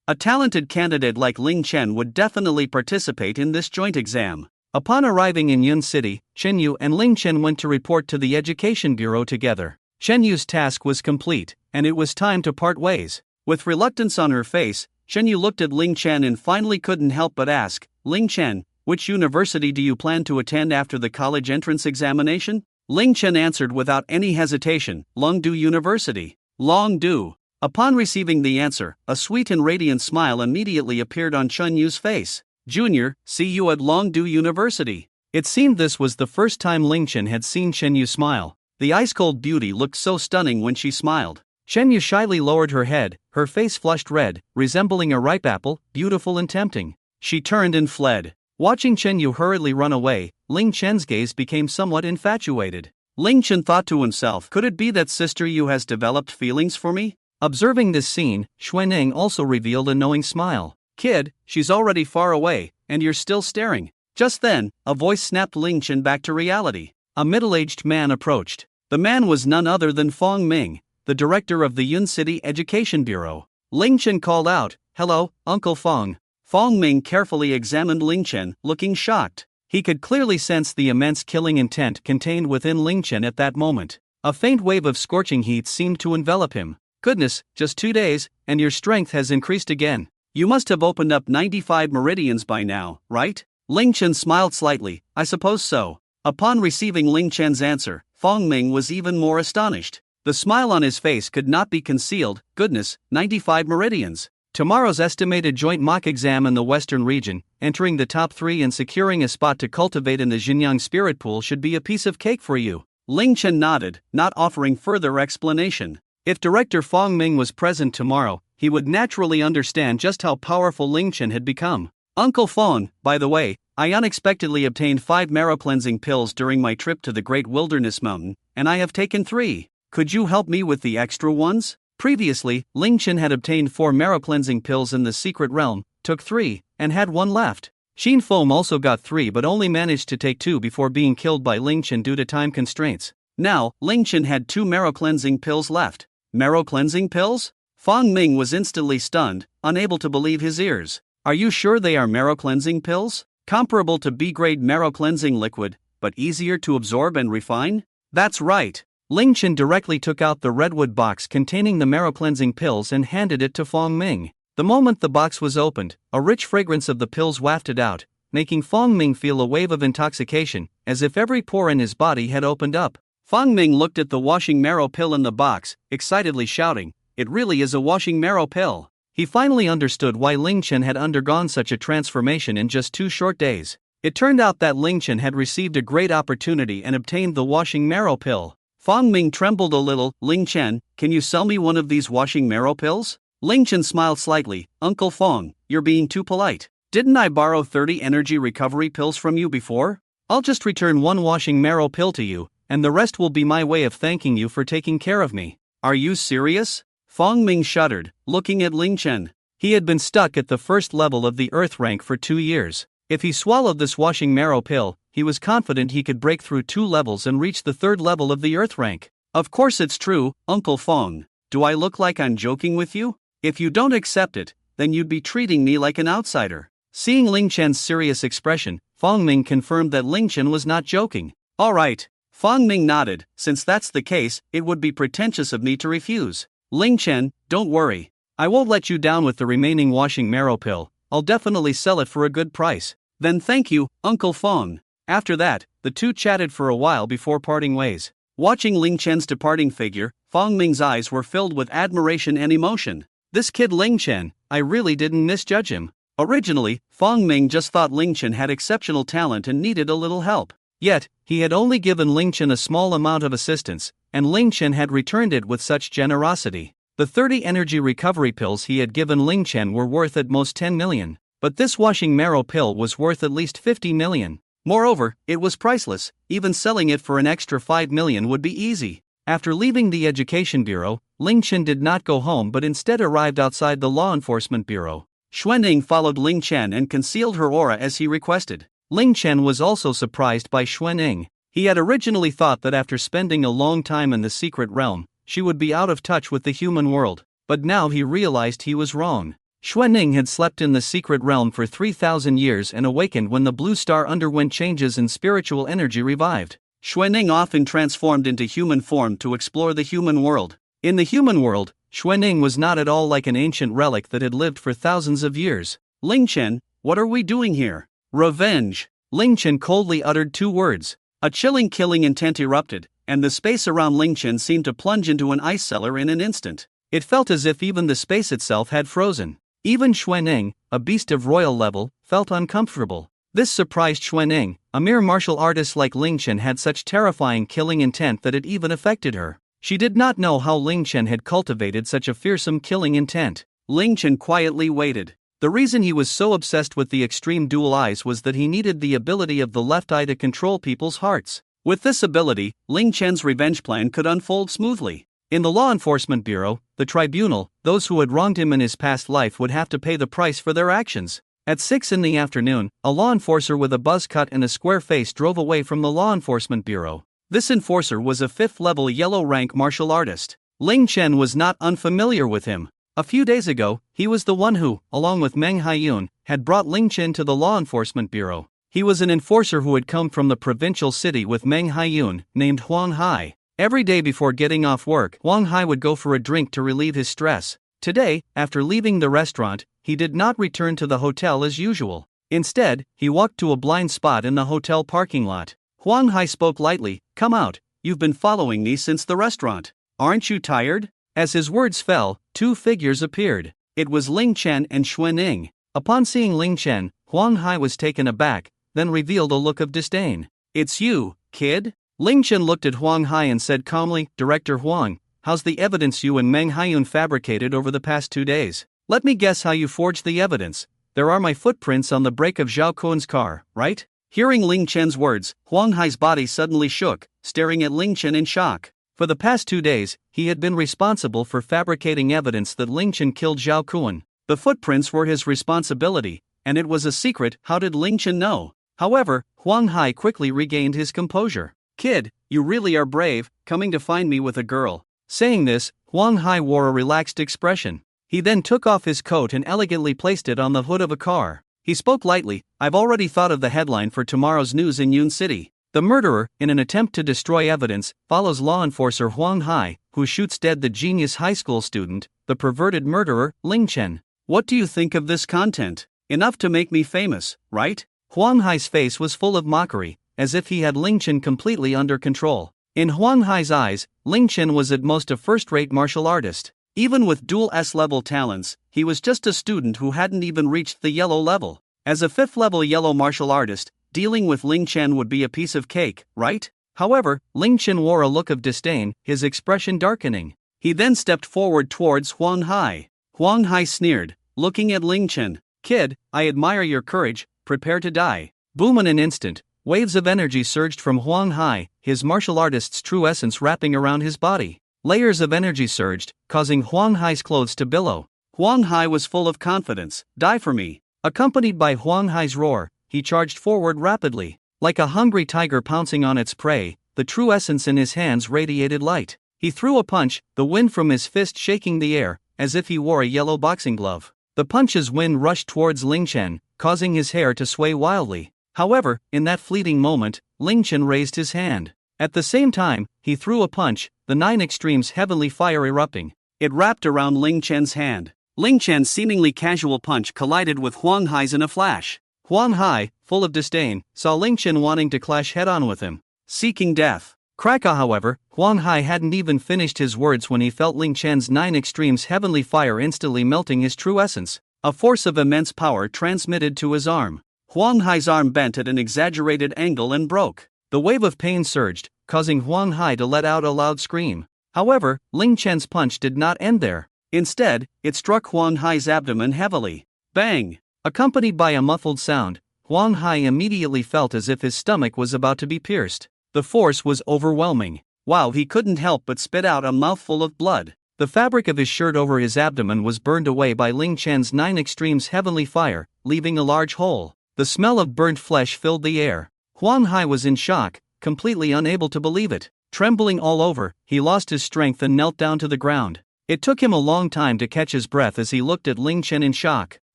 Speaker 1: A talented candidate like Ling Chen would definitely participate in this joint exam. Upon arriving in Yun City, Shen Yu and Ling Chen went to report to the Education Bureau together. Shen Yu's task was complete, and it was time to part ways. With reluctance on her face, Shen Yu looked at Ling Chen and finally couldn't help but ask, Ling Chen, which university do you plan to attend after the college entrance examination? Ling Chen answered without any hesitation, Longdu University. Longdu. Upon receiving the answer, a sweet and radiant smile immediately appeared on Shen Yu's face. Junior, see you at Longdu University. It seemed this was the first time Ling Chen had seen Shen Yu smile. The ice-cold beauty looked so stunning when she smiled. Shen Yu shyly lowered her head, her face flushed red, resembling a ripe apple, beautiful and tempting. She turned and fled. Watching Shen Yu hurriedly run away, Ling Chen's gaze became somewhat infatuated. Ling Chen thought to himself, could it be that Sister Yu has developed feelings for me? Observing this scene, Xuan also revealed a knowing smile. Kid, she's already far away, and you're still staring. Just then, a voice snapped Ling Chen back to reality. A middle-aged man approached. The man was none other than Fong Ming, the director of the Yun City Education Bureau. Ling Chen called out, hello, Uncle Fong. Fong Ming carefully examined Ling Chen, looking shocked. He could clearly sense the immense killing intent contained within Ling Chen at that moment. A faint wave of scorching heat seemed to envelop him. Goodness, just 2 days, and your strength has increased again. You must have opened up 95 meridians by now, right? Ling Chen smiled slightly, I suppose so. Upon receiving Ling Chen's answer, Fong Ming was even more astonished. The smile on his face could not be concealed. Goodness, 95 meridians. Tomorrow's estimated joint mock exam in the Western region, entering the top 3 and securing a spot to cultivate in the Xinjiang Spirit Pool should be a piece of cake for you. Ling Chen nodded, not offering further explanation. If Director Fong Ming was present tomorrow, he would naturally understand just how powerful Ling Chen had become. Uncle Fong, by the way, I unexpectedly obtained 5 marrow cleansing pills during my trip to the Great Wilderness Mountain, and I have taken 3. Could you help me with the extra ones? Previously, Ling Chen had obtained 4 marrow cleansing pills in the secret realm, took 3, and had 1 left. Xin Fom also got 3 but only managed to take 2 before being killed by Ling Chen due to time constraints. Now, Ling Chen had 2 marrow cleansing pills left. Marrow cleansing pills? Fong Ming was instantly stunned, unable to believe his ears. Are you sure they are marrow cleansing pills? Comparable to B-grade marrow cleansing liquid, but easier to absorb and refine? That's right. Ling Chen directly took out the redwood box containing the marrow cleansing pills and handed it to Fong Ming. The moment the box was opened, a rich fragrance of the pills wafted out, making Fong Ming feel a wave of intoxication, as if every pore in his body had opened up. Fong Ming looked at the washing marrow pill in the box, excitedly shouting, it really is a washing marrow pill. He finally understood why Ling Chen had undergone such a transformation in just 2 short days. It turned out that Ling Chen had received a great opportunity and obtained the washing marrow pill. Fong Ming trembled a little. Ling Chen, can you sell me one of these washing marrow pills? Ling Chen smiled slightly. Uncle Fong, you're being too polite. Didn't I borrow 30 energy recovery pills from you before? I'll just return 1 washing marrow pill to you, and the rest will be my way of thanking you for taking care of me. Are you serious? Fong Ming shuddered, looking at Ling Chen. He had been stuck at the first level of the Earth rank for 2 years. If he swallowed this washing marrow pill, he was confident he could break through 2 levels and reach the 3rd level of the Earth rank. Of course it's true, Uncle Fong. Do I look like I'm joking with you? If you don't accept it, then you'd be treating me like an outsider. Seeing Ling Chen's serious expression, Fong Ming confirmed that Ling Chen was not joking. All right. Fong Ming nodded. Since that's the case, it would be pretentious of me to refuse. Ling Chen, don't worry. I won't let you down with the remaining washing marrow pill. I'll definitely sell it for a good price. Then thank you, Uncle Fong. After that, the two chatted for a while before parting ways. Watching Ling Chen's departing figure, Fong Ming's eyes were filled with admiration and emotion. This kid Ling Chen, I really didn't misjudge him. Originally, Fong Ming just thought Ling Chen had exceptional talent and needed a little help. Yet, he had only given Ling Chen a small amount of assistance, and Ling Chen had returned it with such generosity. The 30 energy recovery pills he had given Ling Chen were worth at most 10 million, but this washing marrow pill was worth at least 50 million. Moreover, it was priceless, even selling it for an extra 5 million would be easy. After leaving the Education Bureau, Ling Chen did not go home but instead arrived outside the Law Enforcement Bureau. Xuanning followed Ling Chen and concealed her aura as he requested. Ling Chen was also surprised by Xuanning. He had originally thought that after spending a long time in the secret realm, she would be out of touch with the human world, but now he realized he was wrong. Xuanning had slept in the secret realm for 3,000 years and awakened when the blue star underwent changes and spiritual energy revived. Xuanning often transformed into human form to explore the human world. In the human world, Xuanning was not at all like an ancient relic that had lived for thousands of years. Ling Chen, what are we doing here? Revenge. Ling Chen coldly uttered 2 words. A chilling killing intent erupted, and the space around Ling Chen seemed to plunge into an ice cellar in an instant. It felt as if even the space itself had frozen. Even Xuanning, a beast of royal level, felt uncomfortable. This surprised Xuanning. A mere martial artist like Ling Chen had such terrifying killing intent that it even affected her. She did not know how Ling Chen had cultivated such a fearsome killing intent. Ling Chen quietly waited. The reason he was so obsessed with the extreme dual eyes was that he needed the ability of the left eye to control people's hearts. With this ability, Ling Chen's revenge plan could unfold smoothly. In the Law Enforcement Bureau, the tribunal, those who had wronged him in his past life would have to pay the price for their actions. At 6 in the afternoon, a law enforcer with a buzz cut and a square face drove away from the Law Enforcement Bureau. This enforcer was a 5th-level yellow-rank martial artist. Ling Chen was not unfamiliar with him. A few days ago, he was the one who, along with Mang Hayun, had brought Ling Chen to the Law Enforcement Bureau. He was an enforcer who had come from the provincial city with Mang Hayun, named Huang Hai. Every day before getting off work, Huang Hai would go for a drink to relieve his stress. Today, after leaving the restaurant, he did not return to the hotel as usual. Instead, he walked to a blind spot in the hotel parking lot. Huang Hai spoke lightly, "Come out, you've been following me since the restaurant. Aren't you tired?" As his words fell, 2 figures appeared. It was Ling Chen and Xuanning. Upon seeing Ling Chen, Huang Hai was taken aback, then revealed a look of disdain. "It's you, kid?" Ling Chen looked at Huang Hai and said calmly, "Director Huang, how's the evidence you and Mang Hayun fabricated over the past 2 days? Let me guess how you forged the evidence. There are my footprints on the brake of Zhao Kuan's car, right?" Hearing Ling Chen's words, Huang Hai's body suddenly shook, staring at Ling Chen in shock. For the past 2 days, he had been responsible for fabricating evidence that Ling Chen killed Zhao Kuan. The footprints were his responsibility, and it was a secret. How did Ling Chen know? However, Huang Hai quickly regained his composure. "Kid, you really are brave, coming to find me with a girl." Saying this, Huang Hai wore a relaxed expression. He then took off his coat and elegantly placed it on the hood of a car. He spoke lightly, "I've already thought of the headline for tomorrow's news in Yun City. The murderer, in an attempt to destroy evidence, follows law enforcer Huang Hai, who shoots dead the genius high school student, the perverted murderer, Ling Chen. What do you think of this content? Enough to make me famous, right?" Huang Hai's face was full of mockery, as if he had Ling Chen completely under control. In Huang Hai's eyes, Ling Chen was at most a first-rate martial artist. Even with dual S-level talents, he was just a student who hadn't even reached the yellow level. As a 5th-level yellow martial artist, dealing with Ling Chen would be a piece of cake, right? However, Ling Chen wore a look of disdain, his expression darkening. He then stepped forward towards Huang Hai. Huang Hai sneered, looking at Ling Chen. "Kid, I admire your courage, prepare to die." Boom! In an instant, waves of energy surged from Huang Hai, his martial artist's true essence wrapping around his body. Layers of energy surged, causing Huang Hai's clothes to billow. Huang Hai was full of confidence. "Die for me." Accompanied by Huang Hai's roar, he charged forward rapidly. Like a hungry tiger pouncing on its prey, the true essence in his hands radiated light. He threw a punch, the wind from his fist shaking the air, as if he wore a yellow boxing glove. The punch's wind rushed towards Ling Chen, causing his hair to sway wildly. However, in that fleeting moment, Ling Chen raised his hand. At the same time, he threw a punch, the 9 extremes heavenly fire erupting. It wrapped around Ling Chen's hand. Ling Chen's seemingly casual punch collided with Huang Hai's in a flash. Huang Hai, full of disdain, saw Ling Chen wanting to clash head-on with him, seeking death. Kraka. However, Huang Hai hadn't even finished his words when he felt Ling Chen's 9 extremes heavenly fire instantly melting his true essence. A force of immense power transmitted to his arm. Huang Hai's arm bent at an exaggerated angle and broke. The wave of pain surged, causing Huang Hai to let out a loud scream. However, Ling Chen's punch did not end there. Instead, it struck Huang Hai's abdomen heavily. Bang! Accompanied by a muffled sound, Huang Hai immediately felt as if his stomach was about to be pierced. The force was overwhelming. Wow, he couldn't help but spit out a mouthful of blood. The fabric of his shirt over his abdomen was burned away by Ling Chen's 9 extremes heavenly fire, leaving a large hole. The smell of burnt flesh filled the air. Huang Hai was in shock, completely unable to believe it. Trembling all over, he lost his strength and knelt down to the ground. It took him a long time to catch his breath as he looked at Ling Chen in shock.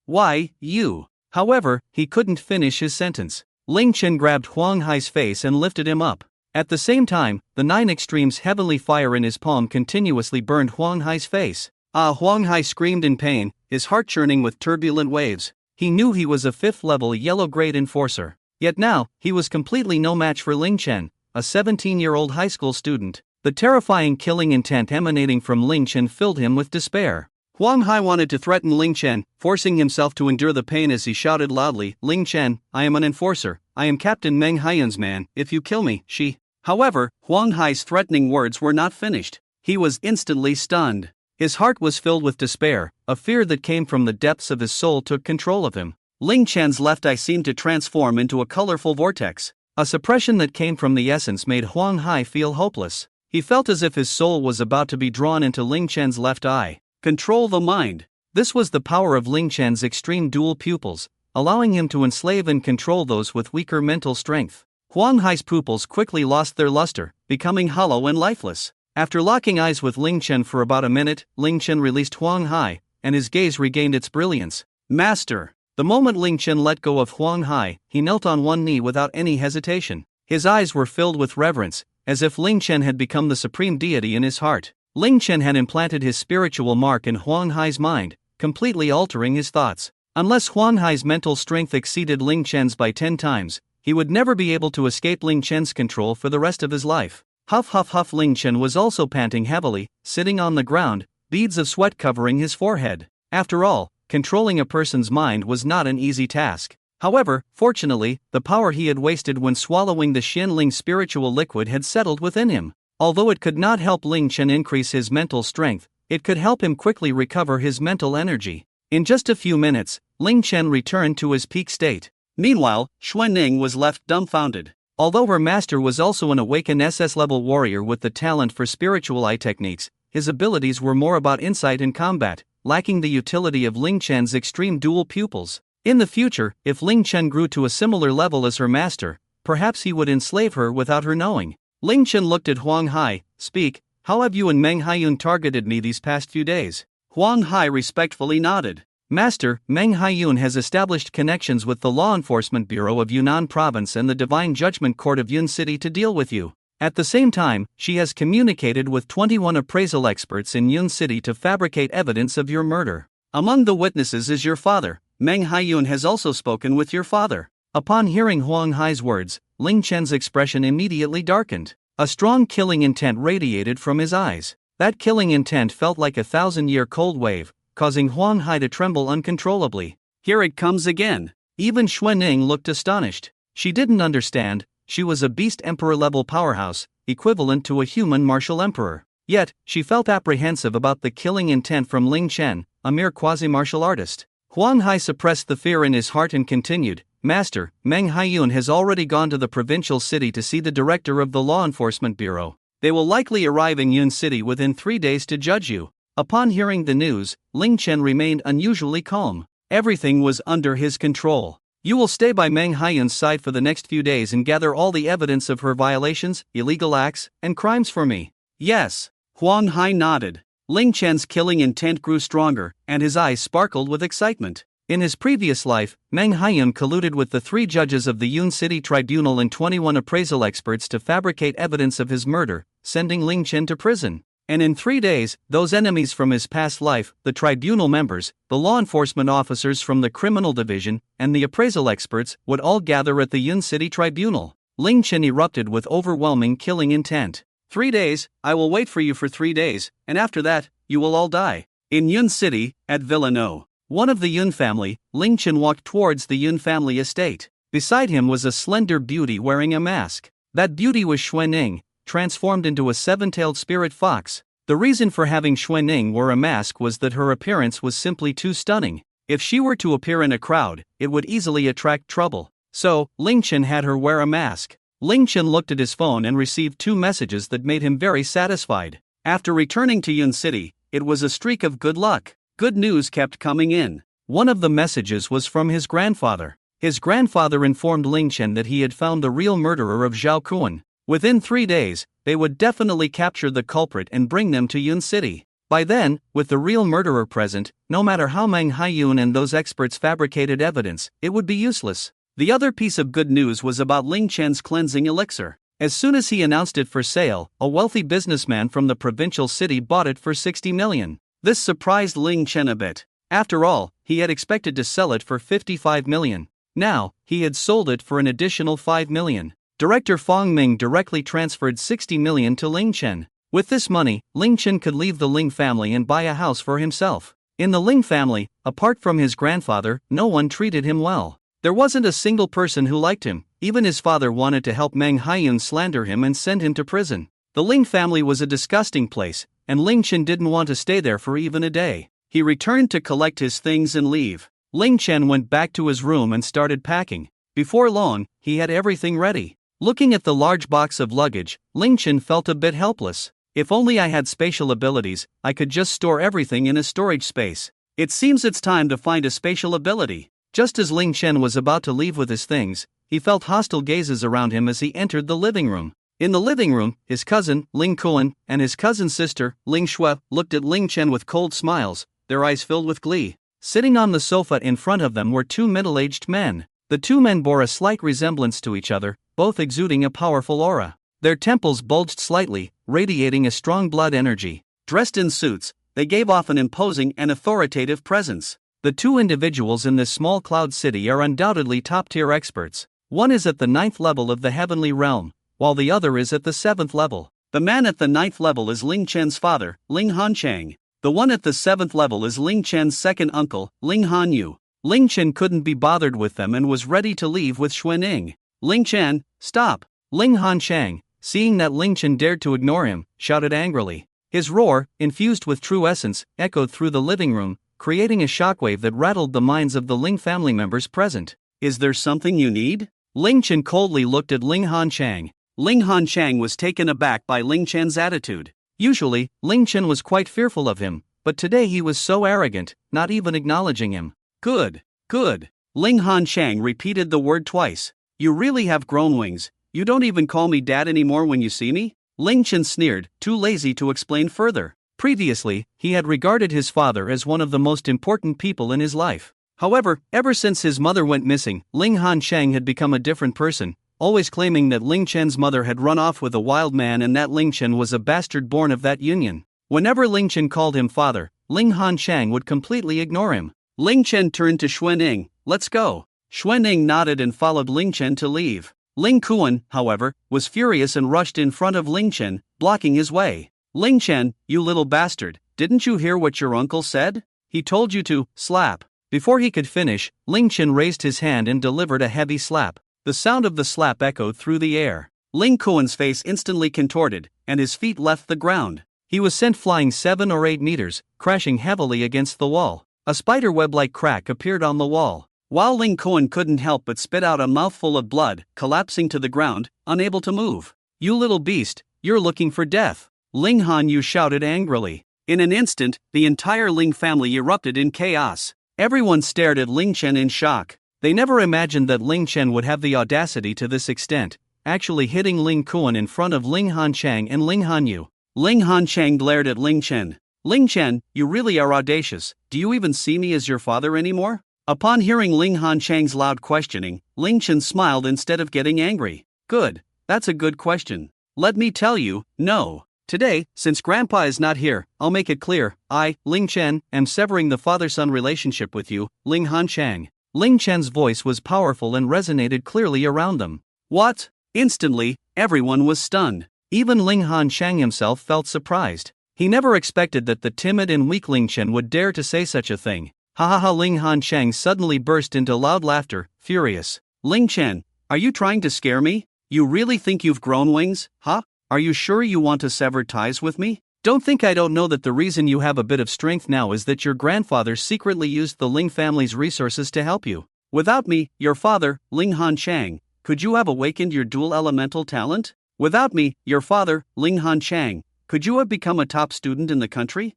Speaker 1: Why, you? However, he couldn't finish his sentence. Ling Chen grabbed Huang Hai's face and lifted him up. At the same time, the 9 extremes heavenly fire in his palm continuously burned Huang Hai's face. Huang Hai screamed in pain, his heart churning with turbulent waves. He knew he was a 5th level yellow grade enforcer. Yet now, he was completely no match for Ling Chen, a 17-year-old high school student. The terrifying killing intent emanating from Ling Chen filled him with despair. Huang Hai wanted to threaten Ling Chen, forcing himself to endure the pain as he shouted loudly, "Ling Chen, I am an enforcer. I am Captain Meng Hayun's man. If you kill me, she..." However, Huang Hai's threatening words were not finished. He was instantly stunned. His heart was filled with despair. A fear that came from the depths of his soul took control of him. Ling Chen's left eye seemed to transform into a colorful vortex. A suppression that came from the essence made Huang Hai feel hopeless. He felt as if his soul was about to be drawn into Ling Chen's left eye. Control the mind. This was the power of Ling Chen's extreme dual pupils, allowing him to enslave and control those with weaker mental strength. Huang Hai's pupils quickly lost their luster, becoming hollow and lifeless. After locking eyes with Ling Chen for about a minute, Ling Chen released Huang Hai, and his gaze regained its brilliance. Master! The moment Ling Chen let go of Huang Hai, he knelt on one knee without any hesitation. His eyes were filled with reverence, as if Ling Chen had become the supreme deity in his heart. Ling Chen had implanted his spiritual mark in Huang Hai's mind, completely altering his thoughts. Unless Huang Hai's mental strength exceeded Ling Chen's by 10 times, he would never be able to escape Ling Chen's control for the rest of his life. Huff huff huff. Ling Chen was also panting heavily, sitting on the ground, beads of sweat covering his forehead. After all, controlling a person's mind was not an easy task. However, fortunately, the power he had wasted when swallowing the Xinling spiritual liquid had settled within him. Although it could not help Ling Chen increase his mental strength, it could help him quickly recover his mental energy. In just a few minutes, Ling Chen returned to his peak state. Meanwhile, Xuanning was left dumbfounded. Although her master was also an awakened SS-level warrior with the talent for spiritual eye techniques, his abilities were more about insight and combat, lacking the utility of Ling Chen's extreme dual pupils. In the future, if Ling Chen grew to a similar level as her master, perhaps he would enslave her without her knowing. Ling Chen looked at Huang Hai. "Speak, how have you and Meng Hayun targeted me these past few days?" Huang Hai respectfully nodded. "Master, Meng Hayun has established connections with the Law Enforcement Bureau of Yunnan Province and the Divine Judgment Court of Yun City to deal with you. At the same time, she has communicated with 21 appraisal experts in Yun City to fabricate evidence of your murder. Among the witnesses is your father. Meng Hayun has also spoken with your father." Upon hearing Huang Hai's words, Ling Chen's expression immediately darkened. A strong killing intent radiated from his eyes. That killing intent felt like a 1,000-year cold wave, causing Huang Hai to tremble uncontrollably. Here it comes again. Even Xuanning looked astonished. She didn't understand. She was a beast emperor-level powerhouse, equivalent to a human martial emperor. Yet, she felt apprehensive about the killing intent from Ling Chen, a mere quasi-martial artist. Huang Hai suppressed the fear in his heart and continued, "Master, Meng Hayun has already gone to the provincial city to see the director of the Law Enforcement Bureau. They will likely arrive in Yun City within 3 days to judge you." Upon hearing the news, Ling Chen remained unusually calm. Everything was under his control. "You will stay by Meng Hayun's side for the next few days and gather all the evidence of her violations, illegal acts, and crimes for me." "Yes." Huang Hai nodded. Ling Chen's killing intent grew stronger, and his eyes sparkled with excitement. In his previous life, Meng Hayun colluded with the 3 judges of the Yun City Tribunal and 21 appraisal experts to fabricate evidence of his murder, sending Ling Chen to prison. And in 3 days, those enemies from his past life, the tribunal members, the law enforcement officers from the criminal division, and the appraisal experts, would all gather at the Yun City Tribunal. Ling Chen erupted with overwhelming killing intent. 3 days, I will wait for you for 3 days, and after that, you will all die. In Yun City, at Villano. one of the Yun family, Ling Chen walked towards the Yun family estate. Beside him was a slender beauty wearing a mask. That beauty was Xuanning, transformed into a seven-tailed spirit fox. The reason for having Xuanning wear a mask was that her appearance was simply too stunning. If she were to appear in a crowd, it would easily attract trouble. So, Ling Chen had her wear a mask. Ling Chen looked at his phone and received 2 messages that made him very satisfied. After returning to Yun City, it was a streak of good luck. Good news kept coming in. One of the messages was from his grandfather. His grandfather informed Ling Chen that he had found the real murderer of Zhao Kuan. Within 3 days, they would definitely capture the culprit and bring them to Yun City. By then, with the real murderer present, no matter how Mang Hayun and those experts fabricated evidence, it would be useless. The other piece of good news was about Ling Chen's cleansing elixir. As soon as he announced it for sale, a wealthy businessman from the provincial city bought it for 60 million. This surprised Ling Chen a bit. After all, he had expected to sell it for 55 million. Now, he had sold it for an additional 5 million. Director Fong Ming directly transferred 60 million to Ling Chen. With this money, Ling Chen could leave the Ling family and buy a house for himself. In the Ling family, apart from his grandfather, no one treated him well. There wasn't a single person who liked him. Even his father wanted to help Mang Hayun slander him and send him to prison. The Ling family was a disgusting place, and Ling Chen didn't want to stay there for even a day. He returned to collect his things and leave. Ling Chen went back to his room and started packing. Before long, he had everything ready. Looking at the large box of luggage, Ling Chen felt a bit helpless. If only I had spatial abilities, I could just store everything in a storage space. It seems it's time to find a spatial ability. Just as Ling Chen was about to leave with his things, he felt hostile gazes around him as he entered the living room. In the living room, his cousin, Ling Kuan, and his cousin's sister, Ling Shui, looked at Ling Chen with cold smiles, their eyes filled with glee. Sitting on the sofa in front of them were 2 middle-aged men. The 2 men bore a slight resemblance to each other, both exuding a powerful aura. Their temples bulged slightly, radiating a strong blood energy. Dressed in suits, they gave off an imposing and authoritative presence. The 2 individuals in this small cloud city are undoubtedly top-tier experts. One is at the 9th level of the heavenly realm, while the other is at the 7th level. The man at the 9th level is Ling Chen's father, Ling Hanchang. The one at the 7th level is Ling Chen's second uncle, Ling Hanyu. Ling Chen couldn't be bothered with them and was ready to leave with Xuanning. Ling Chen, stop! Ling Hanchang, seeing that Ling Chen dared to ignore him, shouted angrily. His roar, infused with true essence, echoed through the living room, creating a shockwave that rattled the minds of the Ling family members present. Is there something you need? Ling Chen coldly looked at Ling Hanchang. Ling Hanchang was taken aback by Ling Chen's attitude. Usually, Ling Chen was quite fearful of him, but today he was so arrogant, not even acknowledging him. Good, good. Ling Hanchang repeated the word twice. You really have grown wings. You don't even call me dad anymore when you see me? Ling Chen sneered, too lazy to explain further. Previously, he had regarded his father as one of the most important people in his life. However, ever since his mother went missing, Ling Hanchang had become a different person, always claiming that Ling Chen's mother had run off with a wild man and that Ling Chen was a bastard born of that union. Whenever Ling Chen called him father, Ling Hanchang would completely ignore him. Ling Chen turned to Xuanning. Let's go. Xuanning nodded and followed Ling Chen to leave. Ling Kuan, however, was furious and rushed in front of Ling Chen, blocking his way. Ling Chen, you little bastard, didn't you hear what your uncle said? He told you to slap. Before he could finish, Ling Chen raised his hand and delivered a heavy slap. The sound of the slap echoed through the air. Ling Kuan's face instantly contorted, and his feet left the ground. He was sent flying 7 or 8 meters, crashing heavily against the wall. A spiderweb-like crack appeared on the wall. While Ling Kuan couldn't help but spit out a mouthful of blood, collapsing to the ground, unable to move. You little beast, you're looking for death. Ling Hanyu shouted angrily. In an instant, the entire Ling family erupted in chaos. Everyone stared at Ling Chen in shock. They never imagined that Ling Chen would have the audacity to this extent, actually hitting Ling Kuan in front of Ling Hanchang and Ling Hanyu. Ling Hanchang glared at Ling Chen. Ling Chen, you really are audacious. Do you even see me as your father anymore? Upon hearing Ling Hanchang's loud questioning, Ling Chen smiled instead of getting angry. Good, that's a good question. Let me tell you, no. Today, since Grandpa is not here, I'll make it clear, I, Ling Chen, am severing the father-son relationship with you, Ling Hanchang. Ling Chen's voice was powerful and resonated clearly around them. What? Instantly, everyone was stunned. Even Ling Hanchang himself felt surprised. He never expected that the timid and weak Ling Chen would dare to say such a thing. Ha ha ha! Ling Hanchang suddenly burst into loud laughter, furious. Ling Chen, are you trying to scare me? You really think you've grown wings, huh? Are you sure you want to sever ties with me? Don't think I don't know that the reason you have a bit of strength now is that your grandfather secretly used the Ling family's resources to help you. Without me, your father, Ling Hanchang, could you have awakened your dual elemental talent? Without me, your father, Ling Hanchang, could you have become a top student in the country?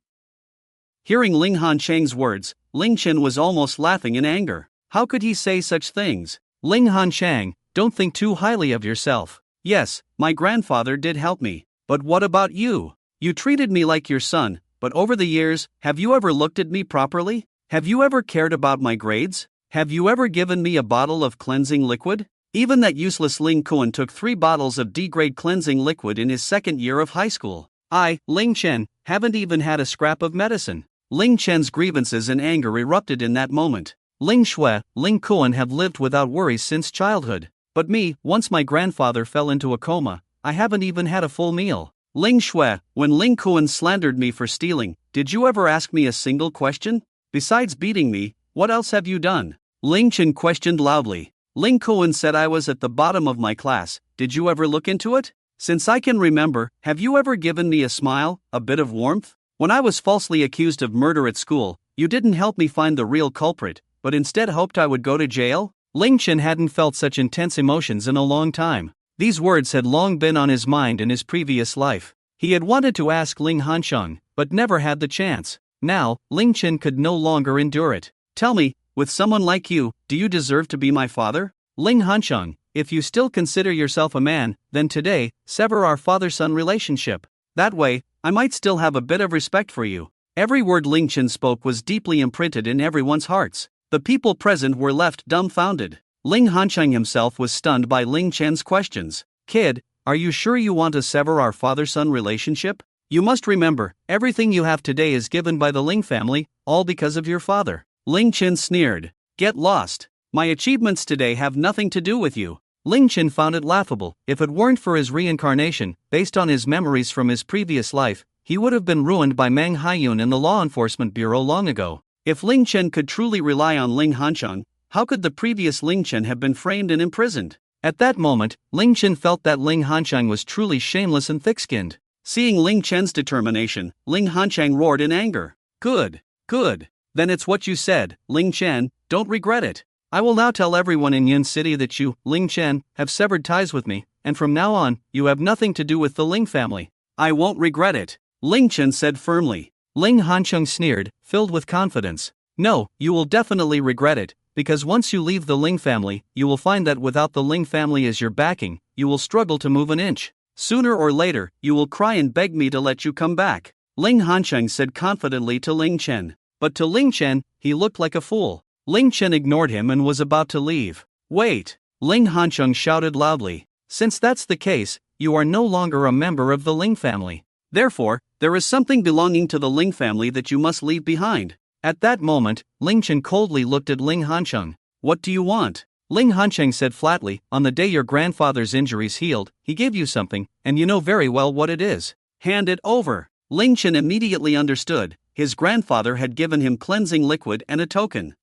Speaker 1: Hearing Ling Hanchang's words, Ling Chen was almost laughing in anger. How could he say such things? Ling Hanchang, don't think too highly of yourself. Yes, my grandfather did help me. But what about you? You treated me like your son, but over the years, have you ever looked at me properly? Have you ever cared about my grades? Have you ever given me a bottle of cleansing liquid? Even that useless Ling Kuan took 3 bottles of D-grade cleansing liquid in his second year of high school. I, Ling Chen, haven't even had a scrap of medicine. Ling Chen's grievances and anger erupted in that moment. Ling Shui, Ling Kuan have lived without worries since childhood. But me, once my grandfather fell into a coma, I haven't even had a full meal. Ling Shui, when Ling Kuan slandered me for stealing, did you ever ask me a single question? Besides beating me, what else have you done? Ling Chen questioned loudly. Ling Kuan said I was at the bottom of my class. Did you ever look into it? Since I can remember, have you ever given me a smile, a bit of warmth? When I was falsely accused of murder at school, you didn't help me find the real culprit, but instead hoped I would go to jail? Ling Chen hadn't felt such intense emotions in a long time. These words had long been on his mind in his previous life. He had wanted to ask Ling Hancheng, but never had the chance. Now, Ling Chen could no longer endure it. Tell me, with someone like you, do you deserve to be my father? Ling Hancheng, if you still consider yourself a man, then today, sever our father-son relationship. That way, I might still have a bit of respect for you. Every word Ling Chen spoke was deeply imprinted in everyone's hearts. The people present were left dumbfounded. Ling Hancheng himself was stunned by Ling Chen's questions. Kid, are you sure you want to sever our father-son relationship? You must remember, everything you have today is given by the Ling family, all because of your father. Ling Chen sneered. Get lost. My achievements today have nothing to do with you. Ling Chen found it laughable. If it weren't for his reincarnation, based on his memories from his previous life, he would have been ruined by Mang Hayun in the Law Enforcement Bureau long ago. If Ling Chen could truly rely on Ling Hancheng, how could the previous Ling Chen have been framed and imprisoned? At that moment, Ling Chen felt that Ling Hancheng was truly shameless and thick-skinned. Seeing Ling Chen's determination, Ling Hancheng roared in anger. Good, good. Then it's what you said, Ling Chen, don't regret it. I will now tell everyone in Yin City that you, Ling Chen, have severed ties with me, and from now on, you have nothing to do with the Ling family. I won't regret it, Ling Chen said firmly. Ling Hancheng sneered, filled with confidence. No, you will definitely regret it, because once you leave the Ling family, you will find that without the Ling family as your backing, you will struggle to move an inch. Sooner or later, you will cry and beg me to let you come back, Ling Hancheng said confidently to Ling Chen. But to Ling Chen, he looked like a fool. Ling Chen ignored him and was about to leave. Wait! Ling Hancheng shouted loudly. Since that's the case, you are no longer a member of the Ling family. Therefore, there is something belonging to the Ling family that you must leave behind. At that moment, Ling Chen coldly looked at Ling Hancheng. What do you want? Ling Hancheng said flatly, on the day your grandfather's injuries healed, he gave you something, and you know very well what it is. Hand it over. Ling Chen immediately understood. His grandfather had given him cleansing liquid and a token.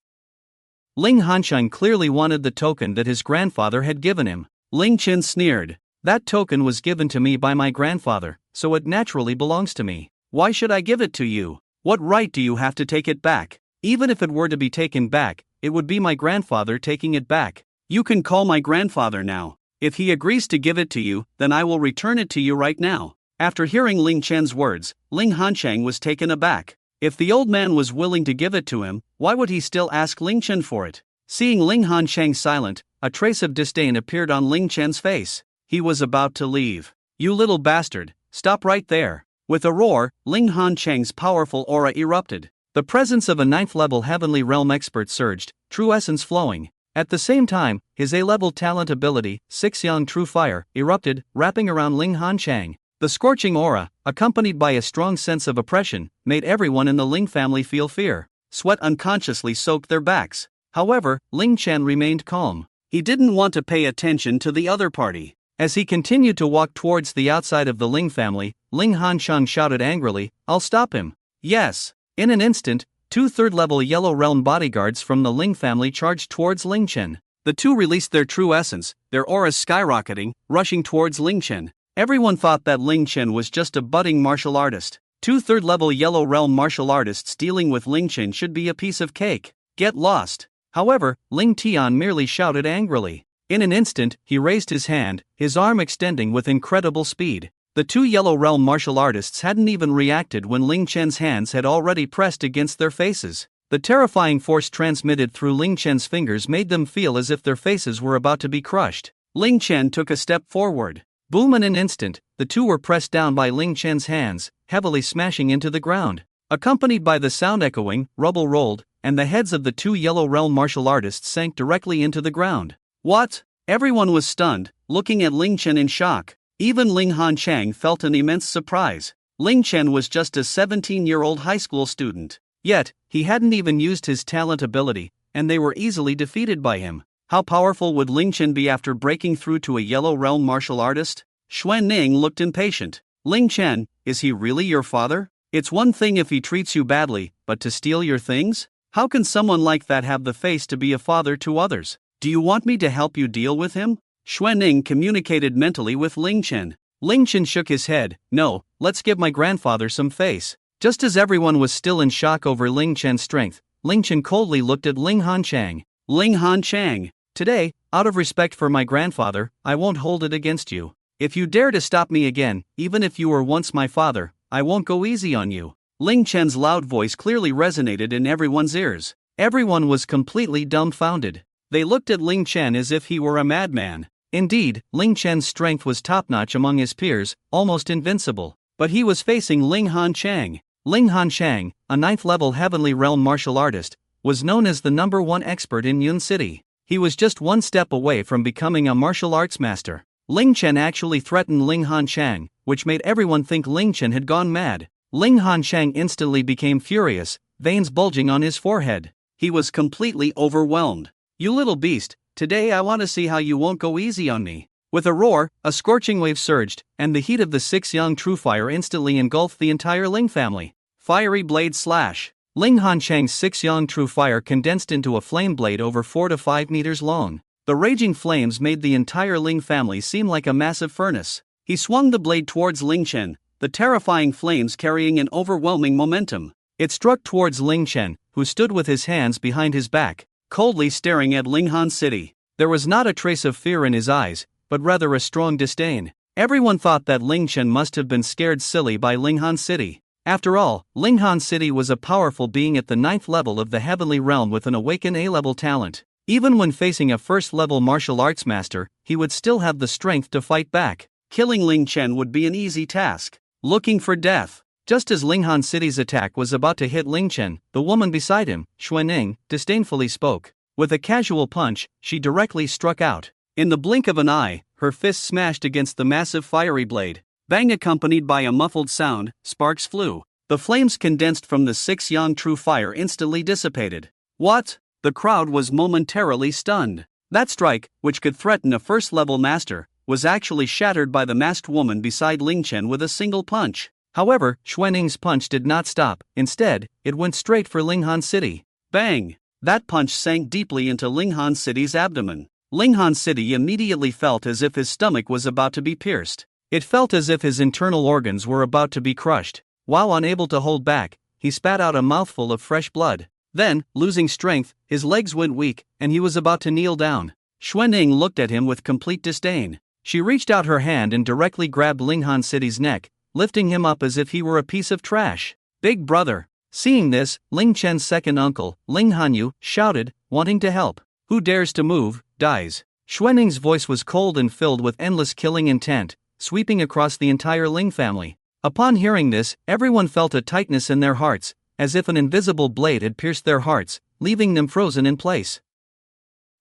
Speaker 1: Ling Hancheng clearly wanted the token that his grandfather had given him. Ling Chen sneered. That token was given to me by my grandfather, so it naturally belongs to me. Why should I give it to you? What right do you have to take it back? Even if it were to be taken back, it would be my grandfather taking it back. You can call my grandfather now. If he agrees to give it to you, then I will return it to you right now. After hearing Ling Chen's words, Ling Hancheng was taken aback. If the old man was willing to give it to him, why would he still ask Ling Chen for it? Seeing Ling Hancheng silent, a trace of disdain appeared on Ling Chen's face. He was about to leave. You little bastard, stop right there. With a roar, Ling Hancheng's powerful aura erupted. The presence of a 9th-level heavenly realm expert surged, true essence flowing. At the same time, his A-level talent ability, 6 Yang True Fire, erupted, wrapping around Ling Hancheng. The scorching aura, accompanied by a strong sense of oppression, made everyone in the Ling family feel fear. Sweat unconsciously soaked their backs. However, Ling Chen remained calm. He didn't want to pay attention to the other party. As he continued to walk towards the outside of the Ling family, Ling Hancheng shouted angrily, I'll stop him. Yes. In an instant, Two third-level Yellow Realm bodyguards from the Ling family charged towards Ling Chen. The two released their true essence, their auras skyrocketing, rushing towards Ling Chen. Everyone thought that Ling Chen was just a budding martial artist. Two third-level Yellow Realm martial artists dealing with Ling Chen should be a piece of cake. Get lost. However, Ling Tian merely shouted angrily. In an instant, he raised his hand, his arm extending with incredible speed. The two Yellow Realm martial artists hadn't even reacted when Ling Chen's hands had already pressed against their faces. The terrifying force transmitted through Ling Chen's fingers made them feel as if their faces were about to be crushed. Ling Chen took a step forward. Boom! In an instant, the two were pressed down by Ling Chen's hands, heavily smashing into the ground. Accompanied by the sound echoing, rubble rolled, and the heads of the two Yellow Realm martial artists sank directly into the ground. What? Everyone was stunned, looking at Ling Chen in shock. Even Ling Hanchang felt an immense surprise. Ling Chen was just a 17-year-old high school student. Yet, he hadn't even used his talent ability, and they were easily defeated by him. How powerful would Ling Chen be after breaking through to a Yellow Realm martial artist? Xuan Ning looked impatient. Ling Chen, is he really your father? It's one thing if he treats you badly, but to steal your things? How can someone like that have the face to be a father to others? Do you want me to help you deal with him? Xuan Ning communicated mentally with Ling Chen. Ling Chen shook his head. No, let's give my grandfather some face. Just as everyone was still in shock over Ling Chen's strength, Ling Chen coldly looked at Ling Hanchang. Ling Hanchang, today, out of respect for my grandfather, I won't hold it against you. If you dare to stop me again, even if you were once my father, I won't go easy on you. Ling Chen's loud voice clearly resonated in everyone's ears. Everyone was completely dumbfounded. They looked at Ling Chen as if he were a madman. Indeed, Ling Chen's strength was top-notch among his peers, almost invincible. But he was facing Ling Hanchang. Ling Hanchang, a 9th-level Heavenly Realm martial artist, was known as the #1 expert in Yun City. He was just one step away from becoming a martial arts master. Ling Chen actually threatened Ling Hanchang, which made everyone think Ling Chen had gone mad. Ling Hanchang instantly became furious, veins bulging on his forehead. He was completely overwhelmed. You little beast, today I want to see how you won't go easy on me. With a roar, a scorching wave surged, and the heat of the 6 Yang True Fire instantly engulfed the entire Ling family. Fiery blade slash. Ling Hanchang's 6 Yang True Fire condensed into a flame blade over 4 to 5 meters long. The raging flames made the entire Ling family seem like a massive furnace. He swung the blade towards Ling Chen, the terrifying flames carrying an overwhelming momentum. It struck towards Ling Chen, who stood with his hands behind his back, coldly staring at Ling Han City. There was not a trace of fear in his eyes, but rather a strong disdain. Everyone thought that Ling Chen must have been scared silly by Ling Han City. After all, Ling Han City was a powerful being at the 9th level of the Heavenly Realm with an awakened A-level talent. Even when facing a 1st-level martial arts master, he would still have the strength to fight back. Killing Ling Chen would be an easy task. Looking for death. Just as Ling Han City's attack was about to hit Ling Chen, the woman beside him, Xuan Ning, disdainfully spoke. With a casual punch, she directly struck out. In the blink of an eye, her fist smashed against the massive fiery blade. Bang! Accompanied by a muffled sound, sparks flew. The flames condensed from the 6 Yang True Fire instantly dissipated. What? The crowd was momentarily stunned. That strike, which could threaten a 1st-level master, was actually shattered by the masked woman beside Ling Chen with a single punch. However, Xuan Ning's punch did not stop. Instead, it went straight for Ling Han City. Bang! That punch sank deeply into Ling Han City's abdomen. Ling Han City immediately felt as if his stomach was about to be pierced. It felt as if his internal organs were about to be crushed. While unable to hold back, he spat out a mouthful of fresh blood. Then, losing strength, his legs went weak, and he was about to kneel down. Xuan Ning looked at him with complete disdain. She reached out her hand and directly grabbed Ling Han City's neck, lifting him up as if he were a piece of trash. Big brother. Seeing this, Ling Chen's second uncle, Ling Hanyu, shouted, wanting to help. Who dares to move, dies. Xuan Ning's voice was cold and filled with endless killing intent, sweeping across the entire Ling family. Upon hearing this, everyone felt a tightness in their hearts, as if an invisible blade had pierced their hearts, leaving them frozen in place.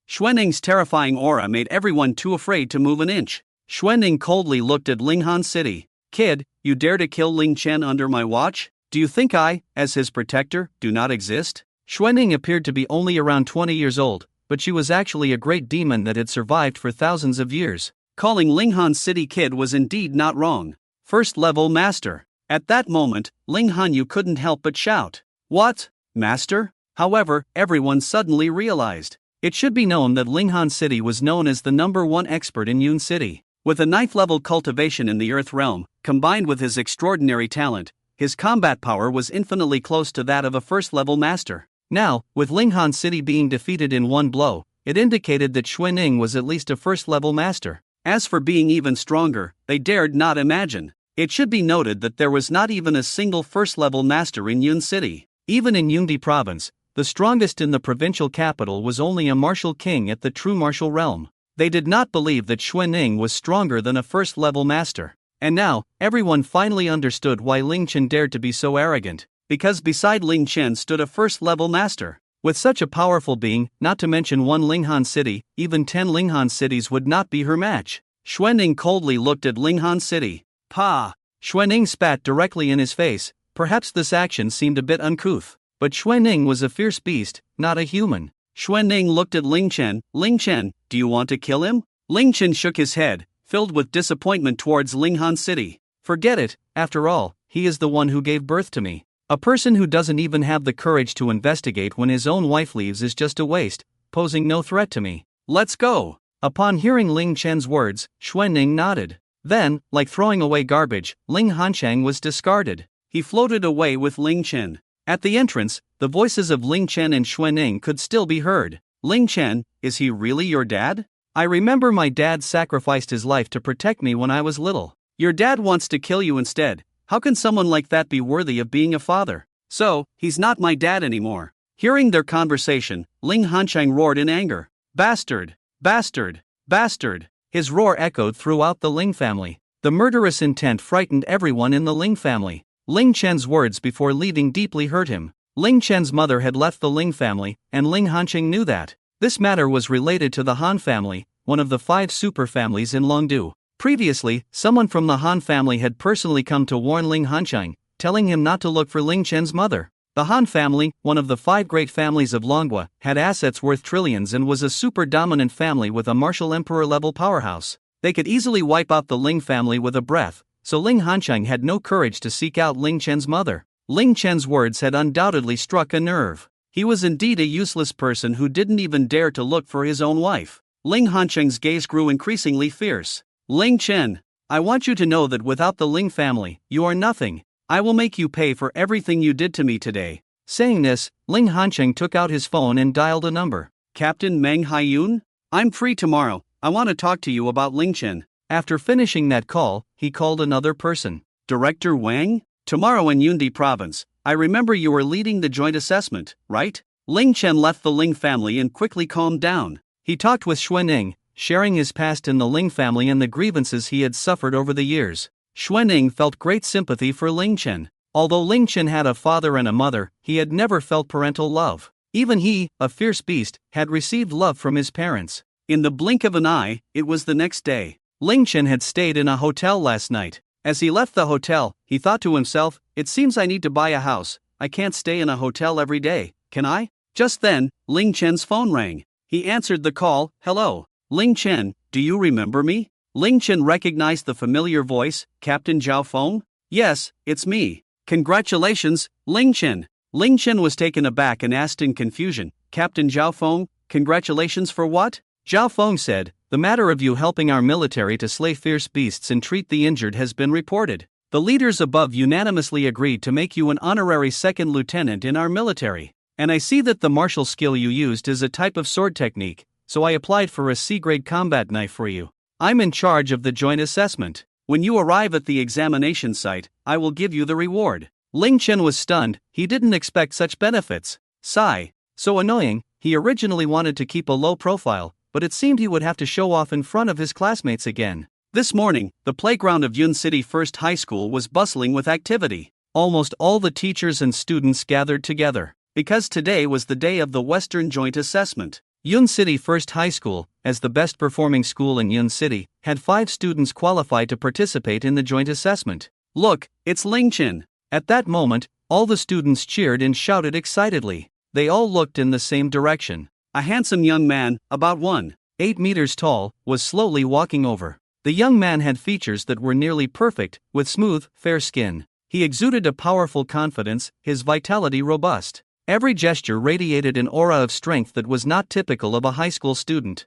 Speaker 1: Xuan Ning's terrifying aura made everyone too afraid to move an inch. Xuan Ning coldly looked at Ling Han City. Kid, you dare to kill Ling Chen under my watch? Do you think I, as his protector, do not exist? Xuan Ning appeared to be only around 20 years old, but she was actually a great demon that had survived for thousands of years. Calling Ling Han City kid was indeed not wrong. 1st-level master. At that moment, Ling Hanyu couldn't help but shout. What? Master? However, everyone suddenly realized. It should be known that Linghan City was known as the #1 expert in Yun City. With a 9th level cultivation in the Earth realm, combined with his extraordinary talent, his combat power was infinitely close to that of a 1st level master. Now, with Linghan City being defeated in one blow, it indicated that Xuening was at least a 1st level master. As for being even stronger, they dared not imagine. It should be noted that there was not even a single 1st level master in Yun City. Even in Yungdi province, the strongest in the provincial capital was only a martial king at the true martial realm. They did not believe that Xuening was stronger than a 1st level master. And now, everyone finally understood why Ling Chen dared to be so arrogant. Because beside Ling Chen stood a 1st level master. With such a powerful being, not to mention one Linghan city, even 10 Linghan cities would not be her match. Xuening coldly looked at Linghan City. Pa! Xuening spat directly in his face. Perhaps this action seemed a bit uncouth. But Xuening was a fierce beast, not a human. Xuening looked at Ling Chen. Ling Chen, do you want to kill him? Ling Chen shook his head, filled with disappointment towards Linghan City. Forget it, after all, he is the one who gave birth to me. A person who doesn't even have the courage to investigate when his own wife leaves is just a waste, posing no threat to me. Let's go. Upon hearing Ling Chen's words, Xuening nodded. Then, like throwing away garbage, Ling Hanchang was discarded. He floated away with Ling Chen. At the entrance, the voices of Ling Chen and Xuening could still be heard. Ling Chen, is he really your dad? I remember my dad sacrificed his life to protect me when I was little. Your dad wants to kill you instead. How can someone like that be worthy of being a father? So, he's not my dad anymore. Hearing their conversation, Ling Hanchang roared in anger. Bastard! Bastard! Bastard! His roar echoed throughout the Ling family. The murderous intent frightened everyone in the Ling family. Ling Chen's words before leaving deeply hurt him. Ling Chen's mother had left the Ling family, and Ling Hanchang knew that. This matter was related to the Han family, one of the 5 super families in Longdu. Previously, someone from the Han family had personally come to warn Ling Hanchang, telling him not to look for Ling Chen's mother. The Han family, one of the 5 great families of Longhua, had assets worth trillions and was a super dominant family with a martial emperor level powerhouse. They could easily wipe out the Ling family with a breath, so Ling Hanchang had no courage to seek out Ling Chen's mother. Ling Chen's words had undoubtedly struck a nerve. He was indeed a useless person who didn't even dare to look for his own wife. Ling Hanchang's gaze grew increasingly fierce. Ling Chen, I want you to know that without the Ling family, you are nothing. I will make you pay for everything you did to me today. Saying this, Ling Hanchang took out his phone and dialed a number. Captain Mang Hayun? I'm free tomorrow. I want to talk to you about Ling Chen. After finishing that call, he called another person. Director Wang? Tomorrow in Yundi province. I remember you were leading the joint assessment, right? Ling Chen left the Ling family and quickly calmed down. He talked with Xuening, sharing his past in the Ling family and the grievances he had suffered over the years. Xuening felt great sympathy for Ling Chen. Although Ling Chen had a father and a mother, he had never felt parental love. Even he, a fierce beast, had received love from his parents. In the blink of an eye, it was the next day. Ling Chen had stayed in a hotel last night. As he left the hotel, he thought to himself, it seems I need to buy a house. I can't stay in a hotel every day, can I? Just then, Ling Chen's phone rang. He answered the call. Hello. Ling Chen, do you remember me? Ling Chen recognized the familiar voice. Captain Zhao Feng? Yes, it's me. Congratulations, Ling Chen. Ling Chen was taken aback and asked in confusion, Captain Zhao Feng, congratulations for what? Zhao Feng said, the matter of you helping our military to slay fierce beasts and treat the injured has been reported. The leaders above unanimously agreed to make you an honorary second lieutenant in our military. And I see that the martial skill you used is a type of sword technique, so I applied for a C-grade combat knife for you. I'm in charge of the joint assessment. When you arrive at the examination site, I will give you the reward. Ling Chen was stunned. He didn't expect such benefits. Sigh. So annoying. He originally wanted to keep a low profile, but it seemed he would have to show off in front of his classmates again. This morning, the playground of Yun City First High School was bustling with activity. Almost all the teachers and students gathered together, because today was the day of the Western Joint Assessment. Yun City First High School, as the best performing school in Yun City, had 5 students qualified to participate in the joint assessment. Look, it's Ling Chen. At that moment, all the students cheered and shouted excitedly. They all looked in the same direction. A handsome young man, about 1.8 meters tall, was slowly walking over. The young man had features that were nearly perfect, with smooth, fair skin. He exuded a powerful confidence, his vitality robust. Every gesture radiated an aura of strength that was not typical of a high school student.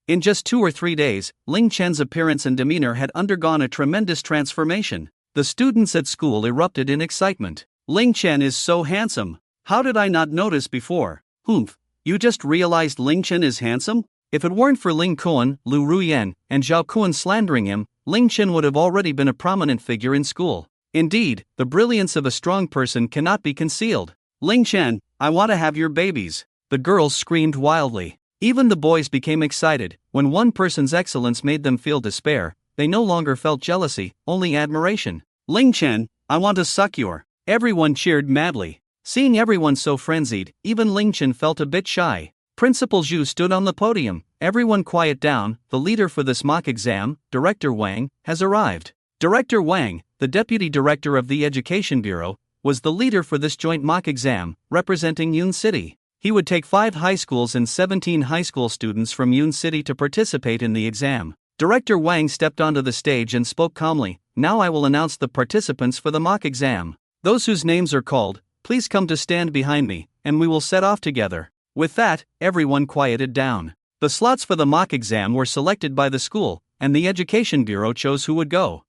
Speaker 1: In just 2 or 3 days, Ling Chen's appearance and demeanor had undergone a tremendous transformation. The students at school erupted in excitement. Ling Chen is so handsome. How did I not notice before? Humph, you just realized Ling Chen is handsome? If it weren't for Ling Kuan, Lu Ru Yen, and Zhao Kuan slandering him, Ling Chen would have already been a prominent figure in school. Indeed, the brilliance of a strong person cannot be concealed. Ling Chen, I want to have your babies. The girls screamed wildly. Even the boys became excited. When one person's excellence made them feel despair, they no longer felt jealousy, only admiration. Ling Chen, I want to suck your. Everyone cheered madly. Seeing everyone so frenzied, even Ling Chen felt a bit shy. Principal Zhu stood on the podium. Everyone quiet down, the leader for this mock exam, Director Wang, has arrived. Director Wang, the deputy director of the Education Bureau, was the leader for this joint mock exam, representing Yun City. He would take 5 high schools and 17 high school students from Yun City to participate in the exam. Director Wang stepped onto the stage and spoke calmly. Now I will announce the participants for the mock exam. Those whose names are called, please come to stand behind me, and we will set off together. With that, everyone quieted down. The slots for the mock exam were selected by the school, and the Education Bureau chose who would go.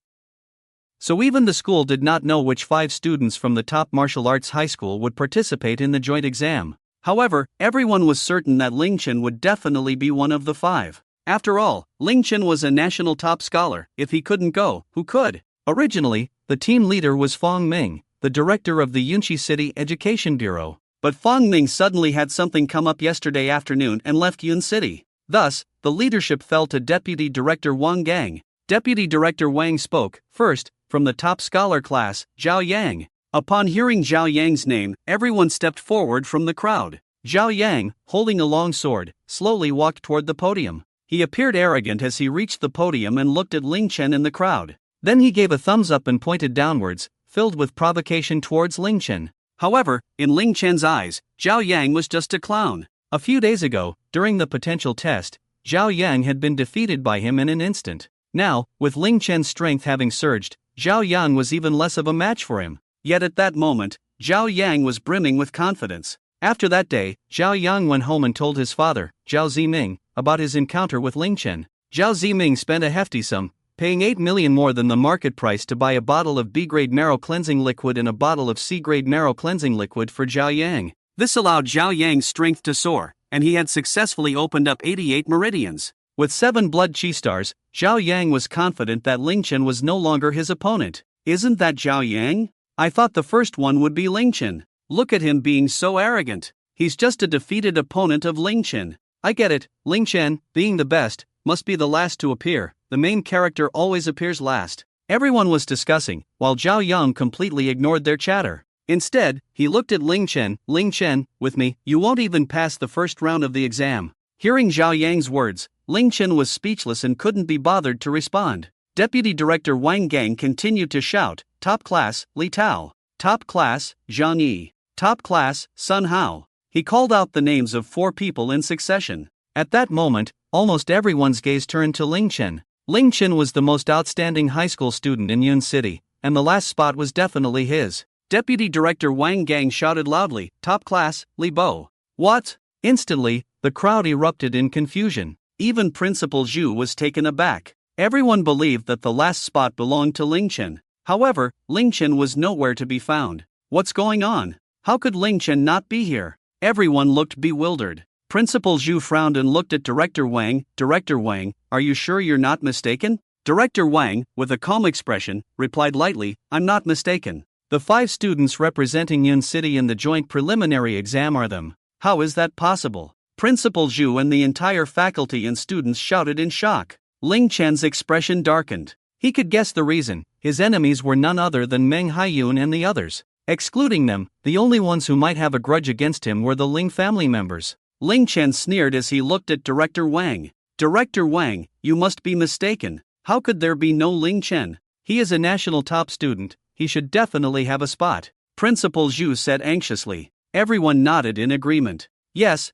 Speaker 1: So even the school did not know which 5 students from the top martial arts high school would participate in the joint exam. However, everyone was certain that Ling Chen would definitely be one of the 5. After all, Ling Chen was a national top scholar. If he couldn't go, who could? Originally, the team leader was Fong Ming, the director of the Yunqi City Education Bureau. But Fong Ming suddenly had something come up yesterday afternoon and left Yun City. Thus, the leadership fell to Deputy Director Wang Gang. Deputy Director Wang spoke, first, from the top scholar class, Zhao Yang. Upon hearing Zhao Yang's name, everyone stepped forward from the crowd. Zhao Yang, holding a long sword, slowly walked toward the podium. He appeared arrogant as he reached the podium and looked at Ling Chen in the crowd. Then he gave a thumbs up and pointed downwards, filled with provocation towards Ling Chen. However, in Ling Chen's eyes, Zhao Yang was just a clown. A few days ago, during the potential test, Zhao Yang had been defeated by him in an instant. Now, with Ling Chen's strength having surged, Zhao Yang was even less of a match for him. Yet at that moment, Zhao Yang was brimming with confidence. After that day, Zhao Yang went home and told his father, Zhao Ziming, about his encounter with Ling Chen. Zhao Ziming spent a hefty sum, paying 8 million more than the market price to buy a bottle of B-grade marrow cleansing liquid and a bottle of C-grade marrow cleansing liquid for Zhao Yang. This allowed Zhao Yang's strength to soar, and he had successfully opened up 88 meridians. With 7 blood chi stars, Zhao Yang was confident that Ling Chen was no longer his opponent. Isn't that Zhao Yang? I thought the first one would be Ling Chen. Look at him being so arrogant. He's just a defeated opponent of Ling Chen. I get it, Ling Chen, being the best, must be the last to appear. The main character always appears last. Everyone was discussing, while Zhao Yang completely ignored their chatter. Instead, he looked at Ling Chen. Ling Chen, with me, you won't even pass the first round of the exam. Hearing Zhao Yang's words, Ling Chen was speechless and couldn't be bothered to respond. Deputy Director Wang Gang continued to shout, Top class, Li Tao. Top class, Zhang Yi. Top class, Sun Hao. He called out the names of 4 people in succession. At that moment, almost everyone's gaze turned to Ling Chen. Ling Chen was the most outstanding high school student in Yun City, and the last spot was definitely his. Deputy Director Wang Gang shouted loudly, Top class, Li Bo. What? Instantly, the crowd erupted in confusion. Even Principal Zhu was taken aback. Everyone believed that the last spot belonged to Ling Chen. However, Ling Chen was nowhere to be found. What's going on? How could Ling Chen not be here? Everyone looked bewildered. Principal Zhu frowned and looked at Director Wang. Director Wang, are you sure you're not mistaken? Director Wang, with a calm expression, replied lightly, I'm not mistaken. The 5 students representing Yun City in the joint preliminary exam are them. How is that possible? Principal Zhu and the entire faculty and students shouted in shock. Ling Chen's expression darkened. He could guess the reason. His enemies were none other than Meng Hayun and the others. Excluding them, the only ones who might have a grudge against him were the Ling family members. Ling Chen sneered as he looked at Director Wang. Director Wang, you must be mistaken. How could there be no Ling Chen? He is a national top student, he should definitely have a spot. Principal Zhu said anxiously. Everyone nodded in agreement. Yes,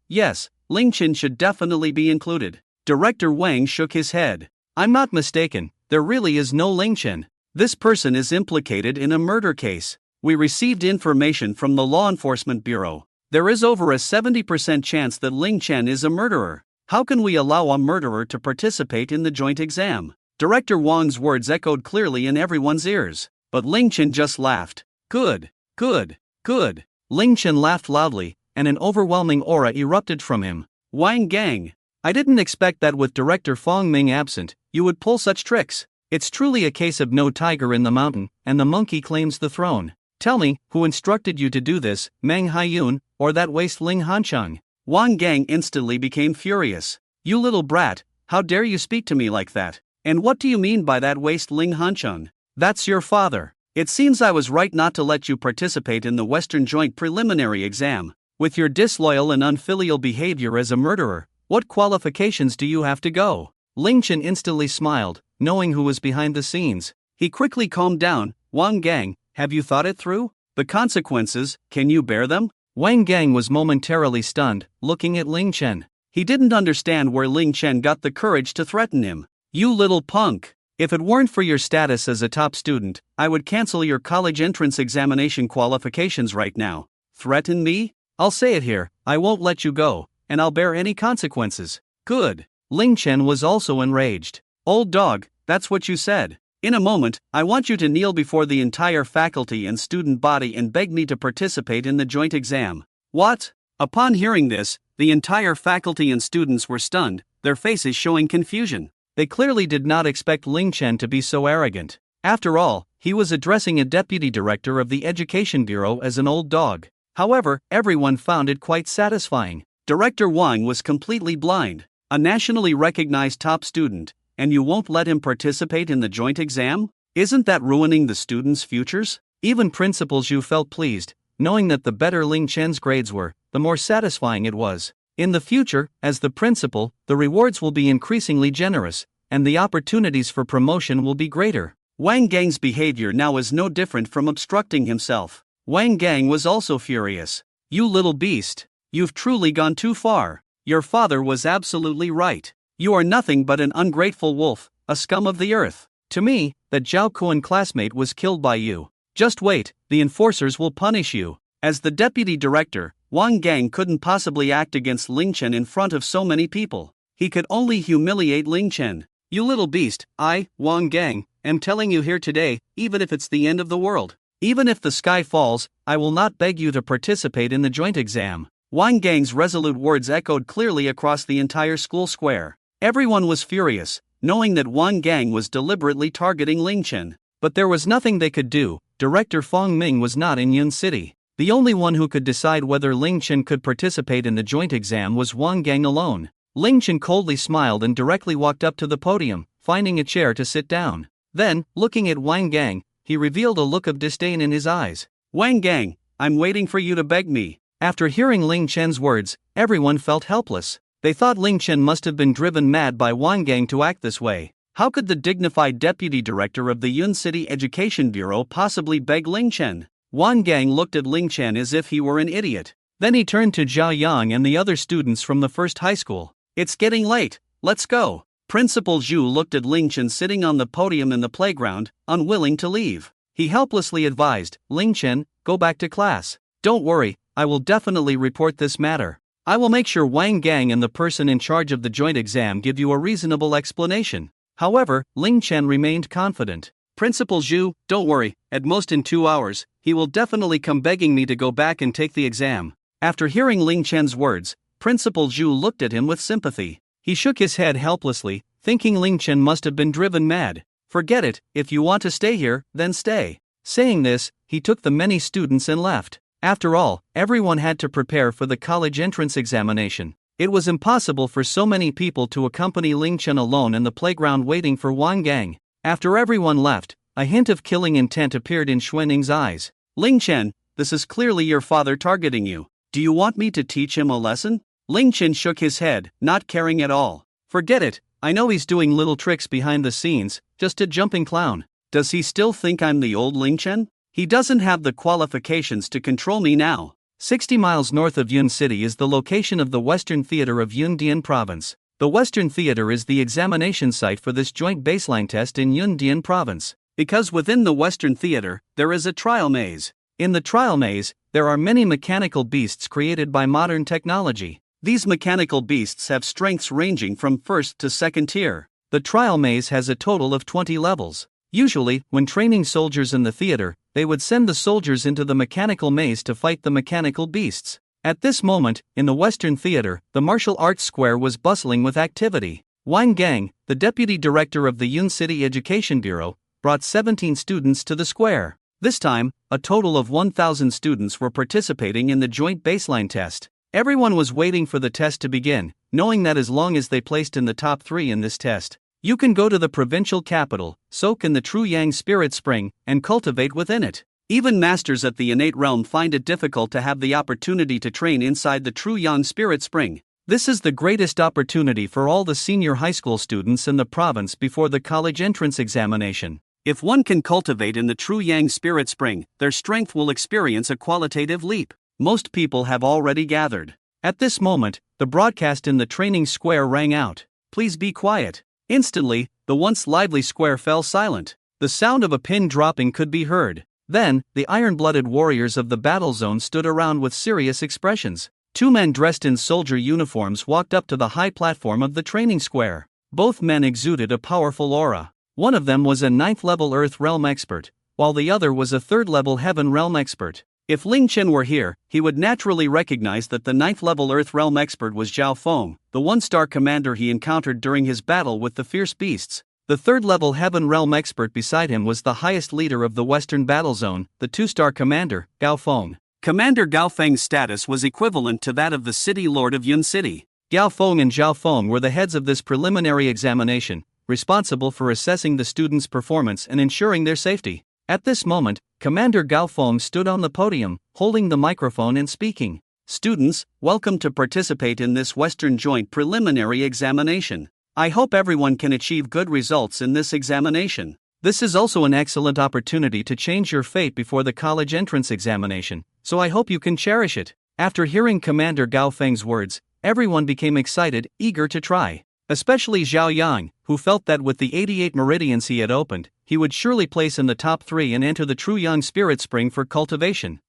Speaker 1: Ling Chen should definitely be included. Director Wang shook his head. I'm not mistaken, there really is no Ling Chen. This person is implicated in a murder case. We received information from the Law Enforcement Bureau. There is over a 70% chance that Ling Chen is a murderer. How can we allow a murderer to participate in the joint exam? Director Wang's words echoed clearly in everyone's ears. But Ling Chen just laughed. Good, good, good. Ling Chen laughed loudly, and an overwhelming aura erupted from him. Wang Gang. I didn't expect that with Director Fong Ming absent, you would pull such tricks. It's truly a case of no tiger in the mountain, and the monkey claims the throne. Tell me, who instructed you to do this, Mang Hayun, or that waste Ling Hancheng? Wang Gang instantly became furious. You little brat, how dare you speak to me like that? And what do you mean by that waste Ling Hancheng? That's your father. It seems I was right not to let you participate in the Western Joint Preliminary Exam. With your disloyal and unfilial behavior as a murderer, what qualifications do you have to go? Ling Chen instantly smiled, knowing who was behind the scenes. He quickly calmed down. Wang Gang, have you thought it through? The consequences, can you bear them? Wang Gang was momentarily stunned, looking at Ling Chen. He didn't understand where Ling Chen got the courage to threaten him. You little punk! If it weren't for your status as a top student, I would cancel your college entrance examination qualifications right now. Threaten me? I'll say it here, I won't let you go, and I'll bear any consequences. Good. Ling Chen was also enraged. Old dog, that's what you said. In a moment, I want you to kneel before the entire faculty and student body and beg me to participate in the joint exam. What? Upon hearing this, the entire faculty and students were stunned, their faces showing confusion. They clearly did not expect Ling Chen to be so arrogant. After all, he was addressing a deputy director of the Education Bureau as an old dog. However, everyone found it quite satisfying. Director Wang was completely blind. A nationally recognized top student, and you won't let him participate in the joint exam? Isn't that ruining the students' futures? Even Principal Zhu felt pleased, knowing that the better Ling Chen's grades were, the more satisfying it was. In the future, as the principal, the rewards will be increasingly generous, and the opportunities for promotion will be greater. Wang Gang's behavior now is no different from obstructing himself. Wang Gang was also furious. You little beast, you've truly gone too far. Your father was absolutely right. You are nothing but an ungrateful wolf, a scum of the earth. To me, that Zhao Kuan classmate was killed by you. Just wait, the enforcers will punish you. As the deputy director, Wang Gang couldn't possibly act against Ling Chen in front of so many people. He could only humiliate Ling Chen. You little beast, I, Wang Gang, am telling you here today, even if it's the end of the world. Even if the sky falls, I will not beg you to participate in the joint exam. Wang Gang's resolute words echoed clearly across the entire school square. Everyone was furious, knowing that Wang Gang was deliberately targeting Ling Chen. But there was nothing they could do. Director Fong Ming was not in Yun City. The only one who could decide whether Ling Chen could participate in the joint exam was Wang Gang alone. Ling Chen coldly smiled and directly walked up to the podium, finding a chair to sit down. Then, looking at Wang Gang, he revealed a look of disdain in his eyes. Wang Gang, I'm waiting for you to beg me. After hearing Ling Chen's words, everyone felt helpless. They thought Ling Chen must have been driven mad by Wang Gang to act this way. How could the dignified deputy director of the Yun City Education Bureau possibly beg Ling Chen? Wang Gang looked at Ling Chen as if he were an idiot. Then he turned to Zhao Yang and the other students from the first high school. It's getting late, let's go. Principal Zhu looked at Ling Chen sitting on the podium in the playground, unwilling to leave. He helplessly advised, Ling Chen, go back to class. Don't worry, I will definitely report this matter. I will make sure Wang Gang and the person in charge of the joint exam give you a reasonable explanation. However, Ling Chen remained confident. Principal Zhu, don't worry, at most in 2 hours, he will definitely come begging me to go back and take the exam. After hearing Ling Chen's words, Principal Zhu looked at him with sympathy. He shook his head helplessly, thinking Ling Chen must have been driven mad. Forget it, if you want to stay here, then stay. Saying this, he took the many students and left. After all, everyone had to prepare for the college entrance examination. It was impossible for so many people to accompany Ling Chen alone in the playground waiting for Wang Gang. After everyone left, a hint of killing intent appeared in Xuaning's eyes. Ling Chen, this is clearly your father targeting you. Do you want me to teach him a lesson? Ling Chen shook his head, not caring at all. Forget it, I know he's doing little tricks behind the scenes, just a jumping clown. Does he still think I'm the old Ling Chen? He doesn't have the qualifications to control me now. 60 miles north of Yun City is the location of the Western Theater of Yundian Province. The Western Theater is the examination site for this joint baseline test in Yundian Province. Because within the Western Theater, there is a trial maze. In the trial maze, there are many mechanical beasts created by modern technology. These mechanical beasts have strengths ranging from first to second tier. The trial maze has a total of 20 levels. Usually, when training soldiers in the theater, they would send the soldiers into the mechanical maze to fight the mechanical beasts. At this moment, in the Western theater, the martial arts square was bustling with activity. Wang Gang, the deputy director of the Yun City Education Bureau, brought 17 students to the square. This time, a total of 1,000 students were participating in the joint baseline test. Everyone was waiting for the test to begin, knowing that as long as they placed in the top 3 in this test, you can go to the provincial capital, soak in the true Yang spirit spring, and cultivate within it. Even masters at the innate realm find it difficult to have the opportunity to train inside the true Yang spirit spring. This is the greatest opportunity for all the senior high school students in the province before the college entrance examination. If one can cultivate in the true Yang spirit spring, their strength will experience a qualitative leap. Most people have already gathered. At this moment, the broadcast in the training square rang out. Please be quiet. Instantly, the once lively square fell silent. The sound of a pin dropping could be heard. Then, the iron-blooded warriors of the battle zone stood around with serious expressions. 2 men dressed in soldier uniforms walked up to the high platform of the training square. Both men exuded a powerful aura. One of them was a 9th-level Earth Realm expert, while the other was a 3rd-level Heaven Realm expert. If Ling Chen were here, he would naturally recognize that the 9th-level Earth Realm expert was Zhao Feng, the 1-star commander he encountered during his battle with the fierce beasts. The 3rd-level Heaven Realm expert beside him was the highest leader of the Western Battle Zone, the 2-star commander, Gao Feng. Commander Gao Feng's status was equivalent to that of the city lord of Yun City. Gao Feng and Zhao Feng were the heads of this preliminary examination, responsible for assessing the students' performance and ensuring their safety. At this moment, Commander Gao Feng stood on the podium, holding the microphone and speaking. Students, welcome to participate in this Western Joint Preliminary Examination. I hope everyone can achieve good results in this examination. This is also an excellent opportunity to change your fate before the college entrance examination, so I hope you can cherish it. After hearing Commander Gao Feng's words, everyone became excited, eager to try. Especially Zhao Yang, who felt that with the 88 meridians he had opened, he would surely place in the top 3 and enter the true Yang spirit spring for cultivation.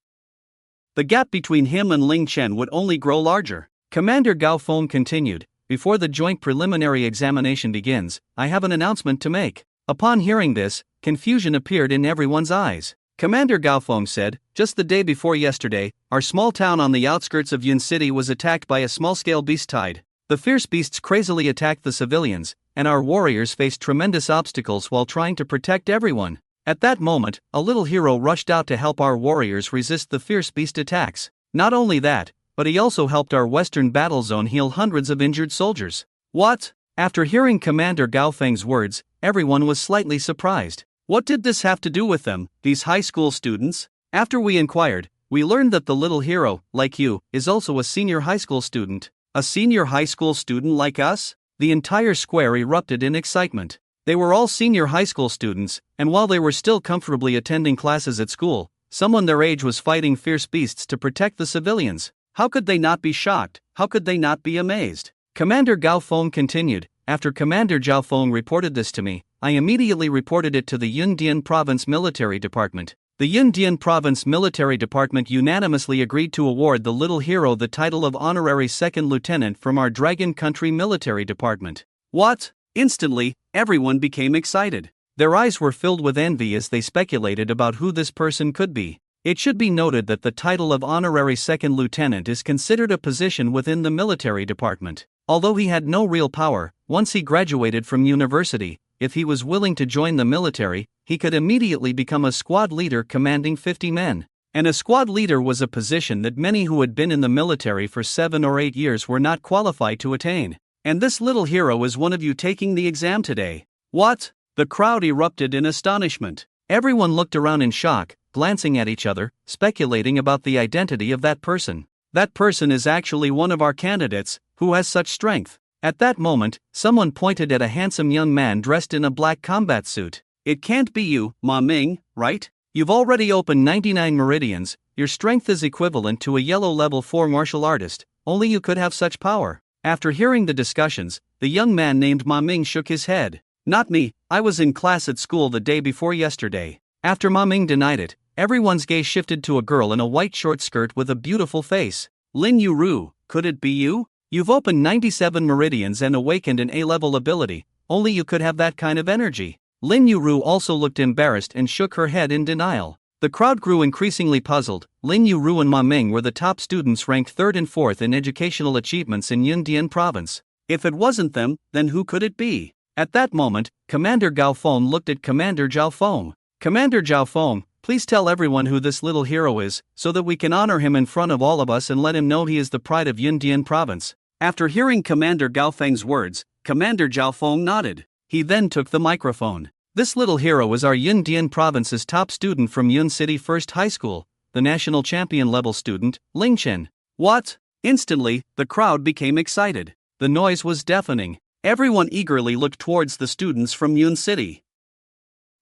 Speaker 1: The gap between him and Ling Chen would only grow larger. Commander Gao Feng continued, before the joint preliminary examination begins, I have an announcement to make. Upon hearing this, confusion appeared in everyone's eyes. Commander Gao Feng said, just the day before yesterday, our small town on the outskirts of Yun City was attacked by a small-scale beast tide. The fierce beasts crazily attacked the civilians, and our warriors faced tremendous obstacles while trying to protect everyone. At that moment, a little hero rushed out to help our warriors resist the fierce beast attacks. Not only that, but he also helped our Western Battle Zone heal hundreds of injured soldiers. What? After hearing Commander Gao Feng's words, everyone was slightly surprised. What did this have to do with them, these high school students? After we inquired, we learned that the little hero, like you, is also a senior high school student. A senior high school student like us? The entire square erupted in excitement. They were all senior high school students, and while they were still comfortably attending classes at school, someone their age was fighting fierce beasts to protect the civilians. How could they not be shocked? How could they not be amazed? Commander Gao Feng continued, after Commander Zhao Feng reported this to me, I immediately reported it to the Yundian Province Military Department. The Yundian Province Military Department unanimously agreed to award the little hero the title of Honorary Second Lieutenant from our Dragon Country Military Department. What? Instantly, everyone became excited. Their eyes were filled with envy as they speculated about who this person could be. It should be noted that the title of Honorary Second Lieutenant is considered a position within the military department. Although he had no real power, once he graduated from university, if he was willing to join the military, he could immediately become a squad leader commanding 50 men. And a squad leader was a position that many who had been in the military for 7 or 8 years were not qualified to attain. And this little hero is one of you taking the exam today. What? The crowd erupted in astonishment. Everyone looked around in shock, glancing at each other, speculating about the identity of that person. That person is actually one of our candidates, who has such strength. At that moment, someone pointed at a handsome young man dressed in a black combat suit. It can't be you, Ma Ming, right? You've already opened 99 meridians, your strength is equivalent to a yellow level 4 martial artist, only you could have such power. After hearing the discussions, the young man named Ma Ming shook his head. Not me, I was in class at school the day before yesterday. After Ma Ming denied it, everyone's gaze shifted to a girl in a white short skirt with a beautiful face. Lin Yu Ru, could it be you? You've opened 97 meridians and awakened an A-level ability, only you could have that kind of energy. Lin Yu Ru also looked embarrassed and shook her head in denial. The crowd grew increasingly puzzled. Lin Yu Ru and Ma Ming were the top students ranked 3rd and 4th in educational achievements in Yundian province. If it wasn't them, then who could it be? At that moment, Commander Gao Feng looked at Commander Zhao Feng. Commander Zhao Feng, please tell everyone who this little hero is, so that we can honor him in front of all of us and let him know he is the pride of Yundian province. After hearing Commander Gao Feng's words, Commander Zhao Feng nodded. He then took the microphone. This little hero is our Yundian province's top student from Yun City First High School, the national champion level student, Ling Chen. What? Instantly, the crowd became excited. The noise was deafening. Everyone eagerly looked towards the students from Yun City.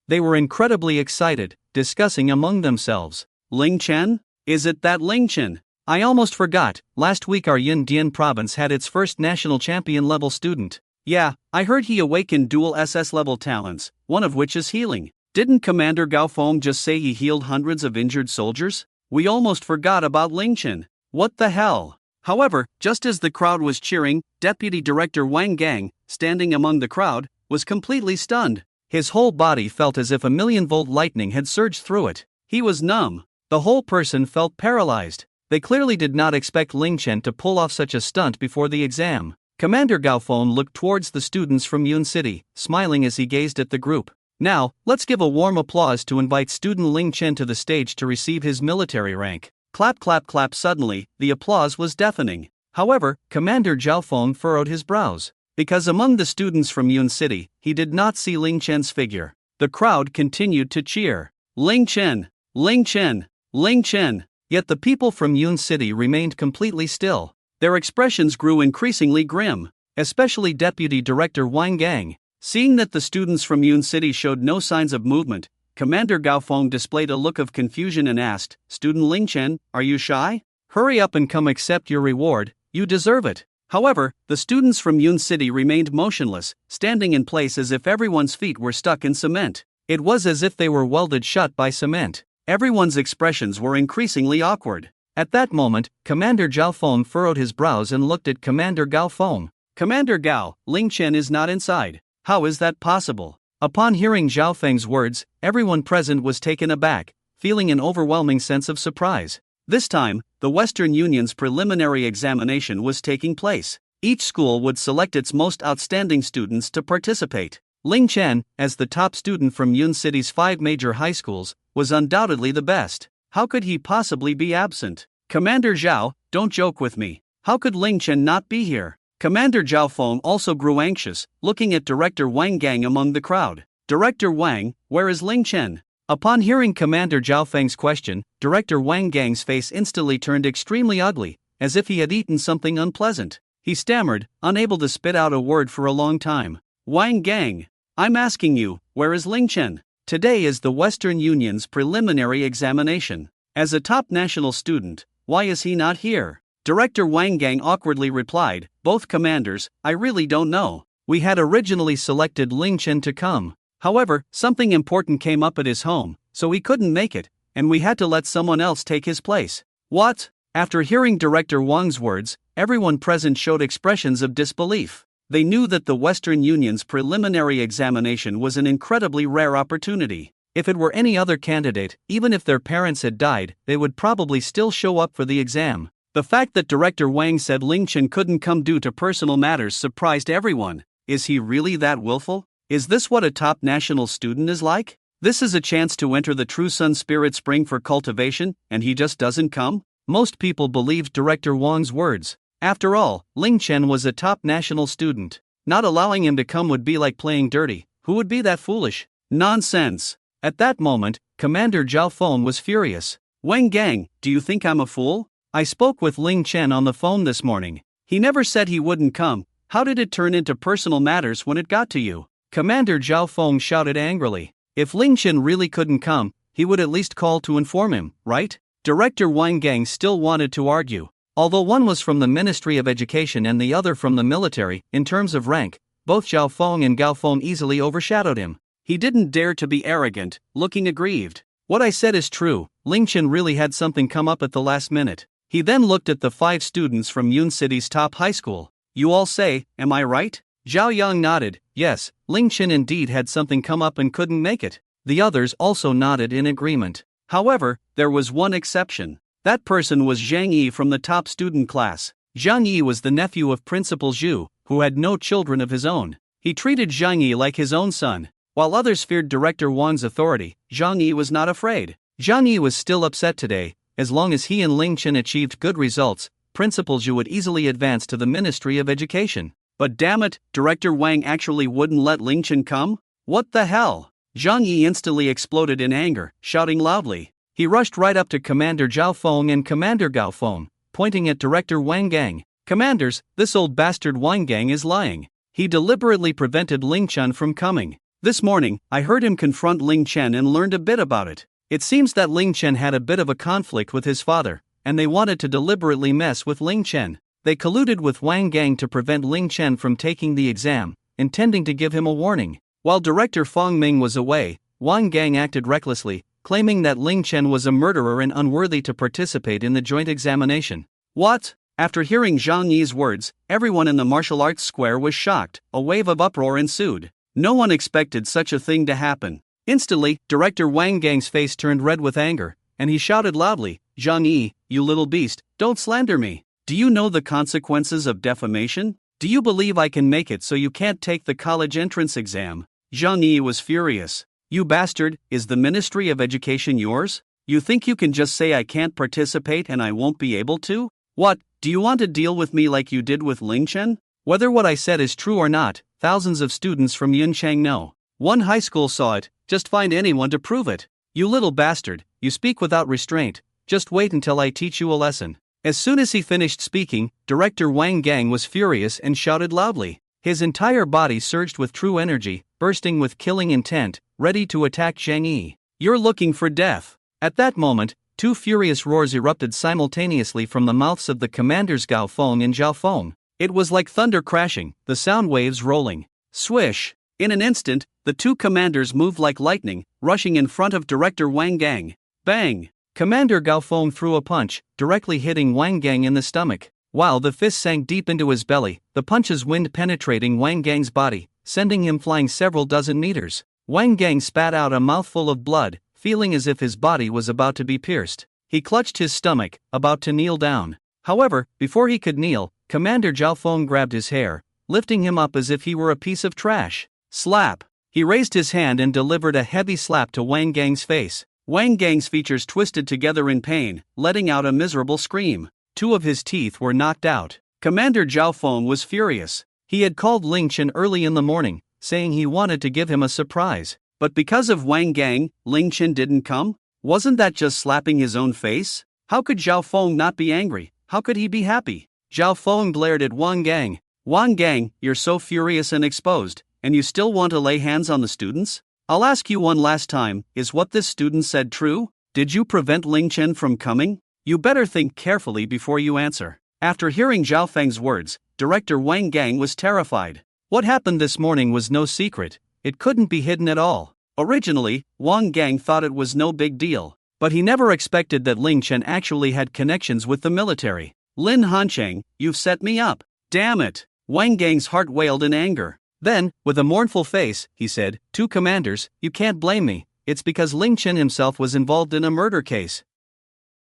Speaker 1: They were incredibly excited, discussing among themselves. Ling Chen? Is it that Ling Chen? I almost forgot, last week our Yundian province had its first national champion level student. Yeah, I heard he awakened dual SS level talents, one of which is healing. Didn't Commander Gao Feng just say he healed hundreds of injured soldiers? We almost forgot about Ling Chen. What the hell? However, just as the crowd was cheering, Deputy Director Wang Gang, standing among the crowd, was completely stunned. His whole body felt as if a 1,000,000-volt lightning had surged through it. He was numb. The whole person felt paralyzed. They clearly did not expect Ling Chen to pull off such a stunt before the exam. Commander Gao Feng looked towards the students from Yun City, smiling as he gazed at the group. Now, let's give a warm applause to invite student Ling Chen to the stage to receive his military rank. Clap clap clap. Suddenly, the applause was deafening. However, Commander Zhao Feng furrowed his brows. Because among the students from Yun City, he did not see Ling Chen's figure. The crowd continued to cheer. Ling Chen! Ling Chen! Ling Chen! Yet the people from Yun City remained completely still. Their expressions grew increasingly grim, especially Deputy Director Wang Gang. Seeing that the students from Yun City showed no signs of movement, Commander Gao Feng displayed a look of confusion and asked, Student Ling Chen, are you shy? Hurry up and come accept your reward, you deserve it. However, the students from Yun City remained motionless, standing in place as if everyone's feet were stuck in cement. It was as if they were welded shut by cement. Everyone's expressions were increasingly awkward. At that moment, Commander Zhao Feng furrowed his brows and looked at Commander Gao Feng. Commander Gao, Ling Chen is not inside. How is that possible? Upon hearing Zhao Feng's words, everyone present was taken aback, feeling an overwhelming sense of surprise. This time, the Western Union's preliminary examination was taking place. Each school would select its most outstanding students to participate. Ling Chen, as the top student from Yun City's 5 major high schools, was undoubtedly the best. How could he possibly be absent? Commander Zhao, don't joke with me. How could Ling Chen not be here? Commander Zhao Feng also grew anxious, looking at Director Wang Gang among the crowd. Director Wang, where is Ling Chen? Upon hearing Commander Zhao Feng's question, Director Wang Gang's face instantly turned extremely ugly, as if he had eaten something unpleasant. He stammered, unable to spit out a word for a long time. Wang Gang, I'm asking you, where is Ling Chen? Today is the Western Union's preliminary examination. As a top national student, why is he not here? Director Wang Gang awkwardly replied, Both commanders, I really don't know. We had originally selected Ling Chen to come. However, something important came up at his home, so he couldn't make it, and we had to let someone else take his place. What? After hearing Director Wang's words, everyone present showed expressions of disbelief. They knew that the Western Union's preliminary examination was an incredibly rare opportunity. If it were any other candidate, even if their parents had died, they would probably still show up for the exam. The fact that Director Wang said Ling Chen couldn't come due to personal matters surprised everyone. Is he really that willful? Is this what a top national student is like? This is a chance to enter the true Sun Spirit Spring for cultivation, and he just doesn't come? Most people believed Director Wang's words. After all, Ling Chen was a top national student. Not allowing him to come would be like playing dirty. Who would be that foolish? Nonsense! At that moment, Commander Zhao Feng was furious. Wang Gang, do you think I'm a fool? I spoke with Ling Chen on the phone this morning. He never said he wouldn't come. How did it turn into personal matters when it got to you? Commander Zhao Feng shouted angrily. If Ling Chen really couldn't come, he would at least call to inform him, right? Director Wang Gang still wanted to argue. Although one was from the Ministry of Education and the other from the military, in terms of rank, both Zhao Feng and Gao Feng easily overshadowed him. He didn't dare to be arrogant, looking aggrieved. What I said is true, Ling Chen really had something come up at the last minute. He then looked at the 5 students from Yun City's top high school. You all say, am I right? Zhao Yang nodded, yes, Ling Chen indeed had something come up and couldn't make it. The others also nodded in agreement. However, there was one exception. That person was Zhang Yi from the top student class. Zhang Yi was the nephew of Principal Zhu, who had no children of his own. He treated Zhang Yi like his own son. While others feared Director Wang's authority, Zhang Yi was not afraid. Zhang Yi was still upset today. As long as he and Ling Chen achieved good results, Principal Zhu would easily advance to the Ministry of Education. But damn it, Director Wang actually wouldn't let Ling Chen come? What the hell? Zhang Yi instantly exploded in anger, shouting loudly. He rushed right up to Commander Zhao Feng and Commander Gao Feng, pointing at Director Wang Gang. Commanders, this old bastard Wang Gang is lying. He deliberately prevented Ling Chen from coming. This morning, I heard him confront Ling Chen and learned a bit about it. It seems that Ling Chen had a bit of a conflict with his father, and they wanted to deliberately mess with Ling Chen. They colluded with Wang Gang to prevent Ling Chen from taking the exam, intending to give him a warning. While Director Feng Ming was away, Wang Gang acted recklessly, claiming that Ling Chen was a murderer and unworthy to participate in the joint examination. What? After hearing Zhang Yi's words, everyone in the martial arts square was shocked. A wave of uproar ensued. No one expected such a thing to happen. Instantly, Director Wang Gang's face turned red with anger, and he shouted loudly, Zhang Yi, you little beast, don't slander me. Do you know the consequences of defamation? Do you believe I can make it so you can't take the college entrance exam? Zhang Yi was furious. You bastard, is the Ministry of Education yours? You think you can just say I can't participate and I won't be able to? What, do you want to deal with me like you did with Ling Chen? Whether what I said is true or not, thousands of students from Yunchang know. One high school saw it, just find anyone to prove it. You little bastard, you speak without restraint, just wait until I teach you a lesson. As soon as he finished speaking, Director Wang Gang was furious and shouted loudly. His entire body surged with true energy, bursting with killing intent, ready to attack Zhang Yi. You're looking for death. At that moment, 2 furious roars erupted simultaneously from the mouths of the commanders Gao Feng and Zhao Feng. It was like thunder crashing, the sound waves rolling. Swish! In an instant, the 2 commanders moved like lightning, rushing in front of Director Wang Gang. Bang! Commander Gao Feng threw a punch, directly hitting Wang Gang in the stomach. While the fist sank deep into his belly, the punch's wind penetrating Wang Gang's body, sending him flying several dozen meters. Wang Gang spat out a mouthful of blood, feeling as if his body was about to be pierced. He clutched his stomach, about to kneel down. However, before he could kneel, Commander Zhao Feng grabbed his hair, lifting him up as if he were a piece of trash. Slap! He raised his hand and delivered a heavy slap to Wang Gang's face. Wang Gang's features twisted together in pain, letting out a miserable scream. 2 of his teeth were knocked out. Commander Zhao Feng was furious. He had called Ling Chen early in the morning, saying he wanted to give him a surprise. But because of Wang Gang, Ling Chen didn't come? Wasn't that just slapping his own face? How could Zhao Feng not be angry? How could he be happy? Zhao Feng glared at Wang Gang. Wang Gang, you're so furious and exposed, and you still want to lay hands on the students? I'll ask you one last time, is what this student said true? Did you prevent Ling Chen from coming? You better think carefully before you answer. After hearing Zhao Feng's words, Director Wang Gang was terrified. What happened this morning was no secret. It couldn't be hidden at all. Originally, Wang Gang thought it was no big deal. But he never expected that Ling Chen actually had connections with the military. Lin Hancheng, you've set me up. Damn it! Wang Gang's heart wailed in anger. Then, with a mournful face, he said, 2 commanders, you can't blame me. It's because Ling Chen himself was involved in a murder case.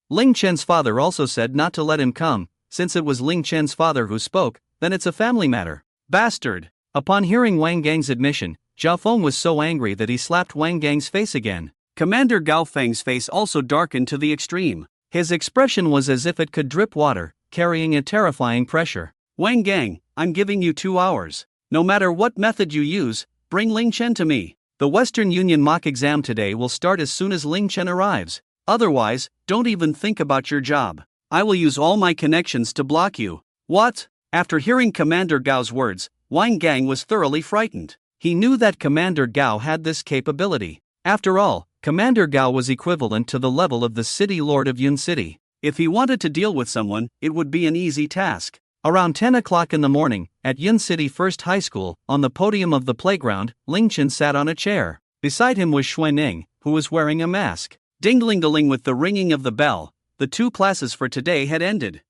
Speaker 1: Ling Chen's father also said not to let him come. Since it was Ling Chen's father who spoke, then it's a family matter. Bastard! Upon hearing Wang Gang's admission, Zhao Feng was so angry that he slapped Wang Gang's face again. Commander Gao Feng's face also darkened to the extreme. His expression was as if it could drip water, carrying a terrifying pressure. Wang Gang, I'm giving you 2 hours. No matter what method you use, bring Ling Chen to me. The Western Union mock exam today will start as soon as Ling Chen arrives. Otherwise, don't even think about your job. I will use all my connections to block you. What? After hearing Commander Gao's words, Wang Gang was thoroughly frightened. He knew that Commander Gao had this capability. After all, Commander Gao was equivalent to the level of the City Lord of Yun City. If he wanted to deal with someone, it would be an easy task. Around 10 o'clock in the morning, at Yun City First High School, on the podium of the playground, Ling Chen sat on a chair. Beside him was Xuanning, who was wearing a mask. Ding-ling-a-ling, with the ringing of the bell, the 2 classes for today had ended.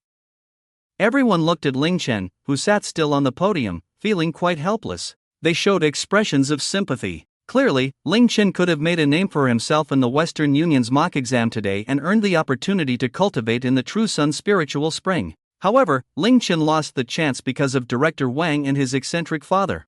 Speaker 1: Everyone looked at Ling Chen, who sat still on the podium, feeling quite helpless. They showed expressions of sympathy. Clearly, Ling Chen could have made a name for himself in the Western Union's mock exam today and earned the opportunity to cultivate in the True Sun's spiritual spring. However, Ling Chen lost the chance because of Director Wang and his eccentric father.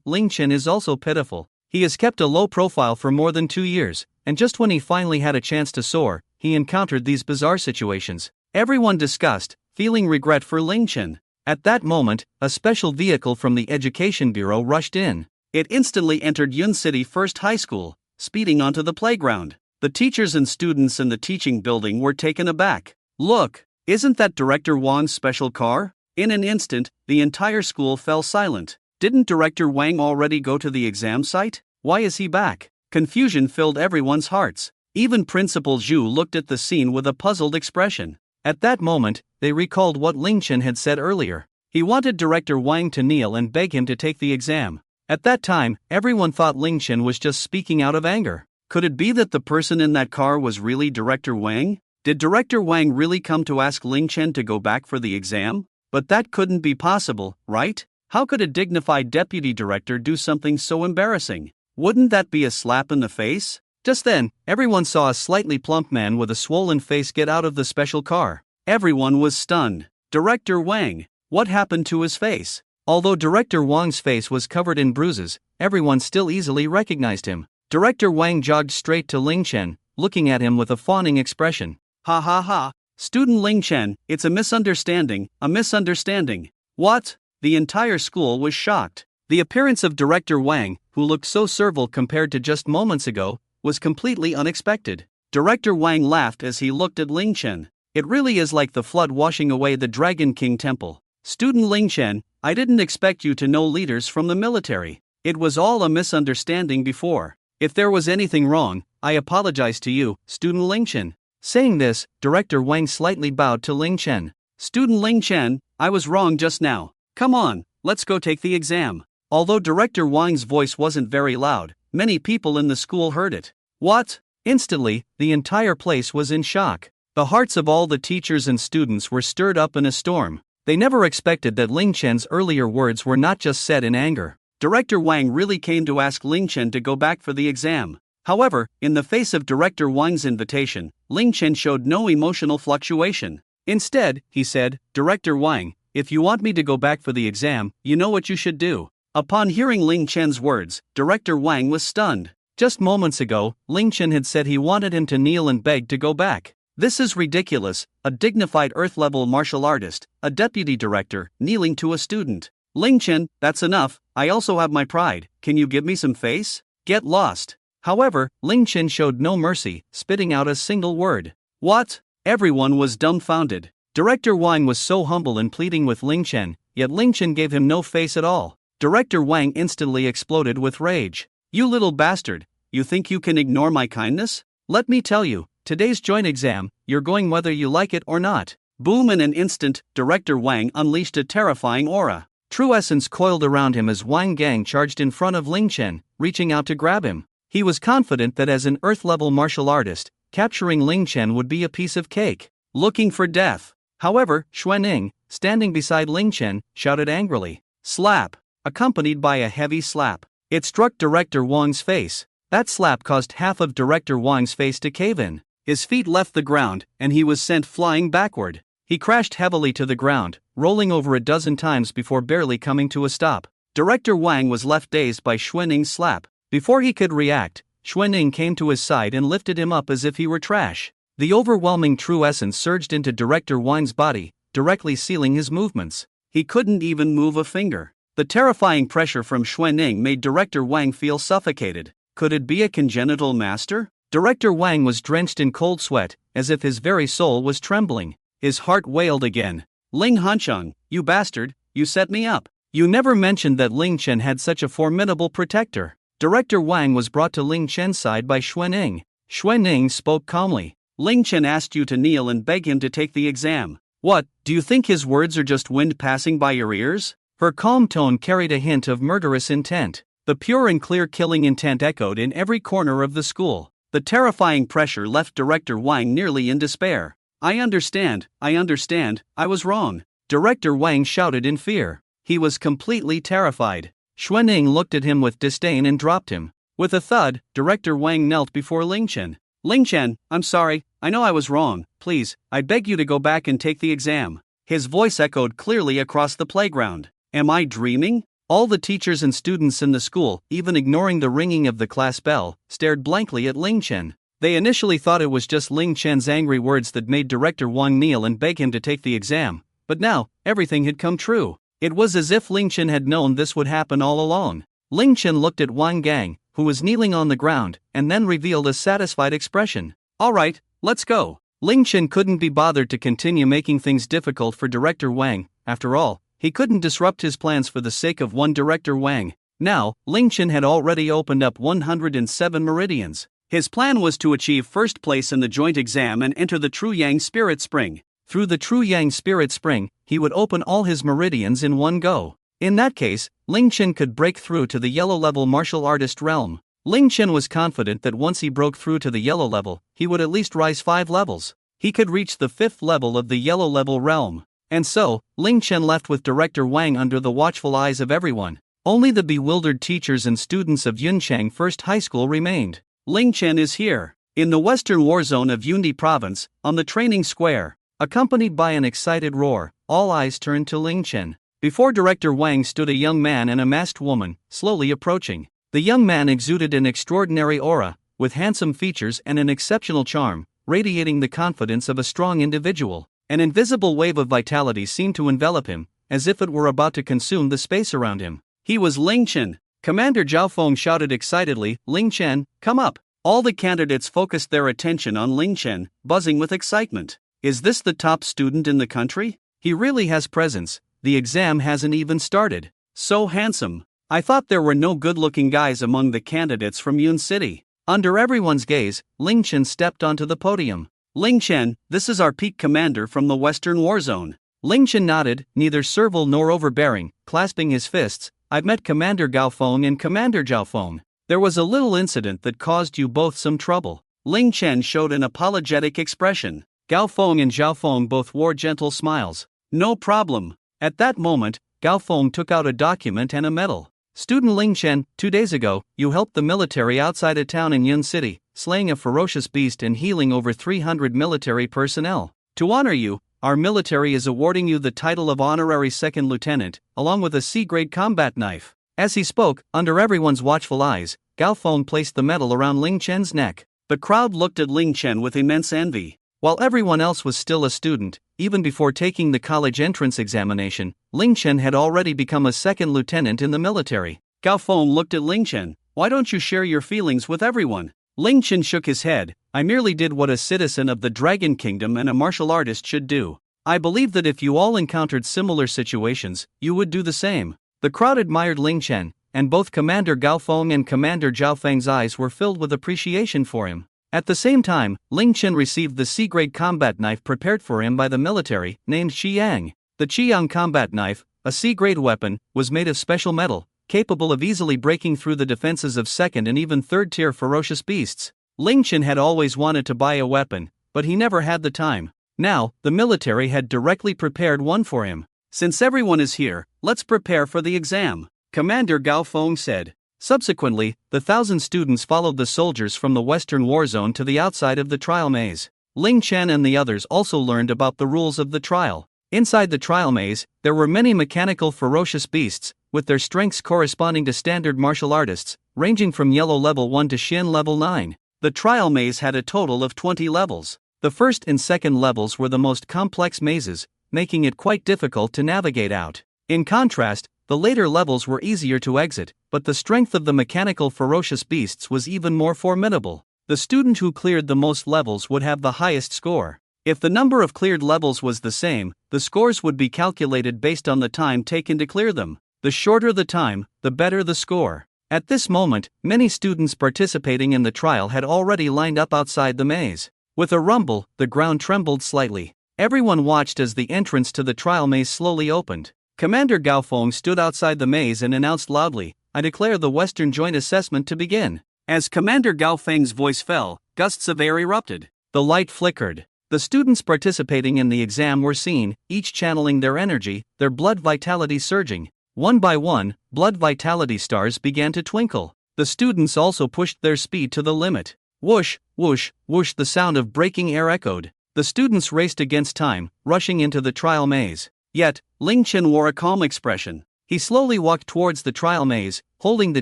Speaker 1: Ling Chen is also pitiful. He has kept a low profile for more than 2 years, and just when he finally had a chance to soar, he encountered these bizarre situations. Everyone discussed, feeling regret for Ling Chen. At that moment, a special vehicle from the Education Bureau rushed in. It instantly entered Yun City First High School, speeding onto the playground. The teachers and students in the teaching building were taken aback. "Look, isn't that Director Wang's special car?" In an instant, the entire school fell silent. Didn't Director Wang already go to the exam site? Why is he back? Confusion filled everyone's hearts. Even Principal Zhu looked at the scene with a puzzled expression. At that moment, they recalled what Ling Chen had said earlier. He wanted Director Wang to kneel and beg him to take the exam. At that time, everyone thought Ling Chen was just speaking out of anger. Could it be that the person in that car was really Director Wang? Did Director Wang really come to ask Ling Chen to go back for the exam? But that couldn't be possible, right? How could a dignified deputy director do something so embarrassing? Wouldn't that be a slap in the face? Just then, everyone saw a slightly plump man with a swollen face get out of the special car. Everyone was stunned. Director Wang. What happened to his face? Although Director Wang's face was covered in bruises, everyone still easily recognized him. Director Wang jogged straight to Ling Chen, looking at him with a fawning expression. "Ha ha ha. Student Ling Chen, it's a misunderstanding, a misunderstanding." What? The entire school was shocked. The appearance of Director Wang, who looked so servile compared to just moments ago, was completely unexpected. Director Wang laughed as he looked at Ling Chen. "It really is like the flood washing away the Dragon King Temple. Student Ling Chen, I didn't expect you to know leaders from the military. It was all a misunderstanding before. If there was anything wrong, I apologize to you, Student Ling Chen." Saying this, Director Wang slightly bowed to Ling Chen. "Student Ling Chen, I was wrong just now. Come on, let's go take the exam." Although Director Wang's voice wasn't very loud, many people in the school heard it. What? Instantly, the entire place was in shock. The hearts of all the teachers and students were stirred up in a storm. They never expected that Ling Chen's earlier words were not just said in anger. Director Wang really came to ask Ling Chen to go back for the exam. However, in the face of Director Wang's invitation, Ling Chen showed no emotional fluctuation. Instead, he said, "Director Wang, if you want me to go back for the exam, you know what you should do." Upon hearing Ling Chen's words, Director Wang was stunned. Just moments ago, Ling Chen had said he wanted him to kneel and beg to go back. This is ridiculous, a dignified Earth-level martial artist, a deputy director, kneeling to a student. "Ling Chen, that's enough, I also have my pride, can you give me some face? Get lost." However, Ling Chen showed no mercy, spitting out a single word. What? Everyone was dumbfounded. Director Wang was so humble in pleading with Ling Chen, yet Ling Chen gave him no face at all. Director Wang instantly exploded with rage. "You little bastard, you think you can ignore my kindness? Let me tell you, today's joint exam, you're going whether you like it or not." Boom! In an instant, Director Wang unleashed a terrifying aura. True essence coiled around him as Wang Gang charged in front of Ling Chen, reaching out to grab him. He was confident that as an Earth-level martial artist, capturing Ling Chen would be a piece of cake. Looking for death. However, Xuanning, standing beside Ling Chen, shouted angrily, "Slap!" accompanied by a heavy slap. It struck Director Wang's face. That slap caused half of Director Wang's face to cave in. His feet left the ground, and he was sent flying backward. He crashed heavily to the ground, rolling over a dozen times before barely coming to a stop. Director Wang was left dazed by Xuanning's slap. Before he could react, Xuanning came to his side and lifted him up as if he were trash. The overwhelming true essence surged into Director Wang's body, directly sealing his movements. He couldn't even move a finger. The terrifying pressure from Xuanning made Director Wang feel suffocated. Could it be a congenital master? Director Wang was drenched in cold sweat, as if his very soul was trembling. His heart wailed again. "Ling Hancheng, you bastard, you set me up. You never mentioned that Ling Chen had such a formidable protector." Director Wang was brought to Ling Chen's side by Xuanning. Xuanning spoke calmly. "Ling Chen asked you to kneel and beg him to take the exam. What, do you think his words are just wind passing by your ears?" Her calm tone carried a hint of murderous intent. The pure and clear killing intent echoed in every corner of the school. The terrifying pressure left Director Wang nearly in despair. I understand, I was wrong. Director Wang shouted in fear. He was completely terrified. Xuanning looked at him with disdain and dropped him. With a thud, Director Wang knelt before Ling Chen. Ling Chen, I'm sorry, I know I was wrong, please, I beg you to go back and take the exam. His voice echoed clearly across the playground. Am I dreaming? All the teachers and students in the school, even ignoring the ringing of the class bell, stared blankly at Ling Chen. They initially thought it was just Ling Chen's angry words that made Director Wang kneel and beg him to take the exam, but now, everything had come true. It was as if Ling Chen had known this would happen all along. Ling Chen looked at Wang Gang, who was kneeling on the ground, and then revealed a satisfied expression. Alright, let's go. Ling Chen couldn't be bothered to continue making things difficult for Director Wang. After all, he couldn't disrupt his plans for the sake of one Director Wang. Now, Ling Chen had already opened up 107 meridians. His plan was to achieve first place in the joint exam and enter the True Yang Spirit Spring. Through the True Yang Spirit Spring, he would open all his meridians in one go. In that case, Ling Chen could break through to the yellow level martial artist realm. Ling Chen was confident that once he broke through to the yellow level, he would at least rise 5 levels. He could reach the 5th level of the yellow level realm. And so, Ling Chen left with Director Wang under the watchful eyes of everyone. Only the bewildered teachers and students of Yunchang First High School remained. Ling Chen is here. In the western war zone of Yundi Province, on the training square. Accompanied by an excited roar, all eyes turned to Ling Chen. Before Director Wang stood a young man and a masked woman, slowly approaching. The young man exuded an extraordinary aura, with handsome features and an exceptional charm, radiating the confidence of a strong individual. An invisible wave of vitality seemed to envelop him, as if it were about to consume the space around him. He was Ling Chen. Commander Zhao Feng shouted excitedly, Ling Chen, come up. All the candidates focused their attention on Ling Chen, buzzing with excitement. Is this the top student in the country? He really has presence. The exam hasn't even started. So handsome. I thought there were no good-looking guys among the candidates from Yun City. Under everyone's gaze, Ling Chen stepped onto the podium. Ling Chen, this is our peak commander from the Western War Zone. Ling Chen nodded, neither servile nor overbearing, clasping his fists. I've met Commander Gao Feng and Commander Zhao Feng. There was a little incident that caused you both some trouble. Ling Chen showed an apologetic expression. Gao Feng and Zhao Feng both wore gentle smiles. No problem. At that moment, Gao Feng took out a document and a medal. Student Ling Chen, 2 days ago, you helped the military outside a town in Yun City, slaying a ferocious beast and healing over 300 military personnel. To honor you, our military is awarding you the title of Honorary Second Lieutenant, along with a C-grade combat knife. As he spoke, under everyone's watchful eyes, Gao Feng placed the medal around Ling Chen's neck. The crowd looked at Ling Chen with immense envy. While everyone else was still a student, even before taking the college entrance examination, Ling Chen had already become a second lieutenant in the military. Gao Feng looked at Ling Chen. Why don't you share your feelings with everyone? Ling Chen shook his head. I merely did what a citizen of the Dragon Kingdom and a martial artist should do. I believe that if you all encountered similar situations, you would do the same. The crowd admired Ling Chen, and both Commander Gao Feng and Commander Zhao Feng's eyes were filled with appreciation for him. At the same time, Ling Chen received the C-grade combat knife prepared for him by the military, named Qiang. The Qiang combat knife, a C-grade weapon, was made of special metal, capable of easily breaking through the defenses of second and even third-tier ferocious beasts. Ling Chen had always wanted to buy a weapon, but he never had the time. Now, the military had directly prepared one for him. Since everyone is here, let's prepare for the exam, Commander Gao Feng said. Subsequently, the 1,000 students followed the soldiers from the Western War Zone to the outside of the trial maze. Ling Chen and the others also learned about the rules of the trial. Inside the trial maze, there were many mechanical ferocious beasts, with their strengths corresponding to standard martial artists, ranging from yellow level 1 to Shin level 9. The trial maze had a total of 20 levels. The first and second levels were the most complex mazes, making it quite difficult to navigate out. In contrast, the later levels were easier to exit, but the strength of the mechanical ferocious beasts was even more formidable. The student who cleared the most levels would have the highest score. If the number of cleared levels was the same, the scores would be calculated based on the time taken to clear them. The shorter the time, the better the score. At this moment, many students participating in the trial had already lined up outside the maze. With a rumble, the ground trembled slightly. Everyone watched as the entrance to the trial maze slowly opened. Commander Gao Feng stood outside the maze and announced loudly, I declare the Western Joint Assessment to begin. As Commander Gao Feng's voice fell, gusts of air erupted. The light flickered. The students participating in the exam were seen, each channeling their energy, their blood vitality surging. One by one, blood vitality stars began to twinkle. The students also pushed their speed to the limit. Whoosh, whoosh, whoosh, the sound of breaking air echoed. The students raced against time, rushing into the trial maze. Yet, Ling Chen wore a calm expression. He slowly walked towards the trial maze, holding the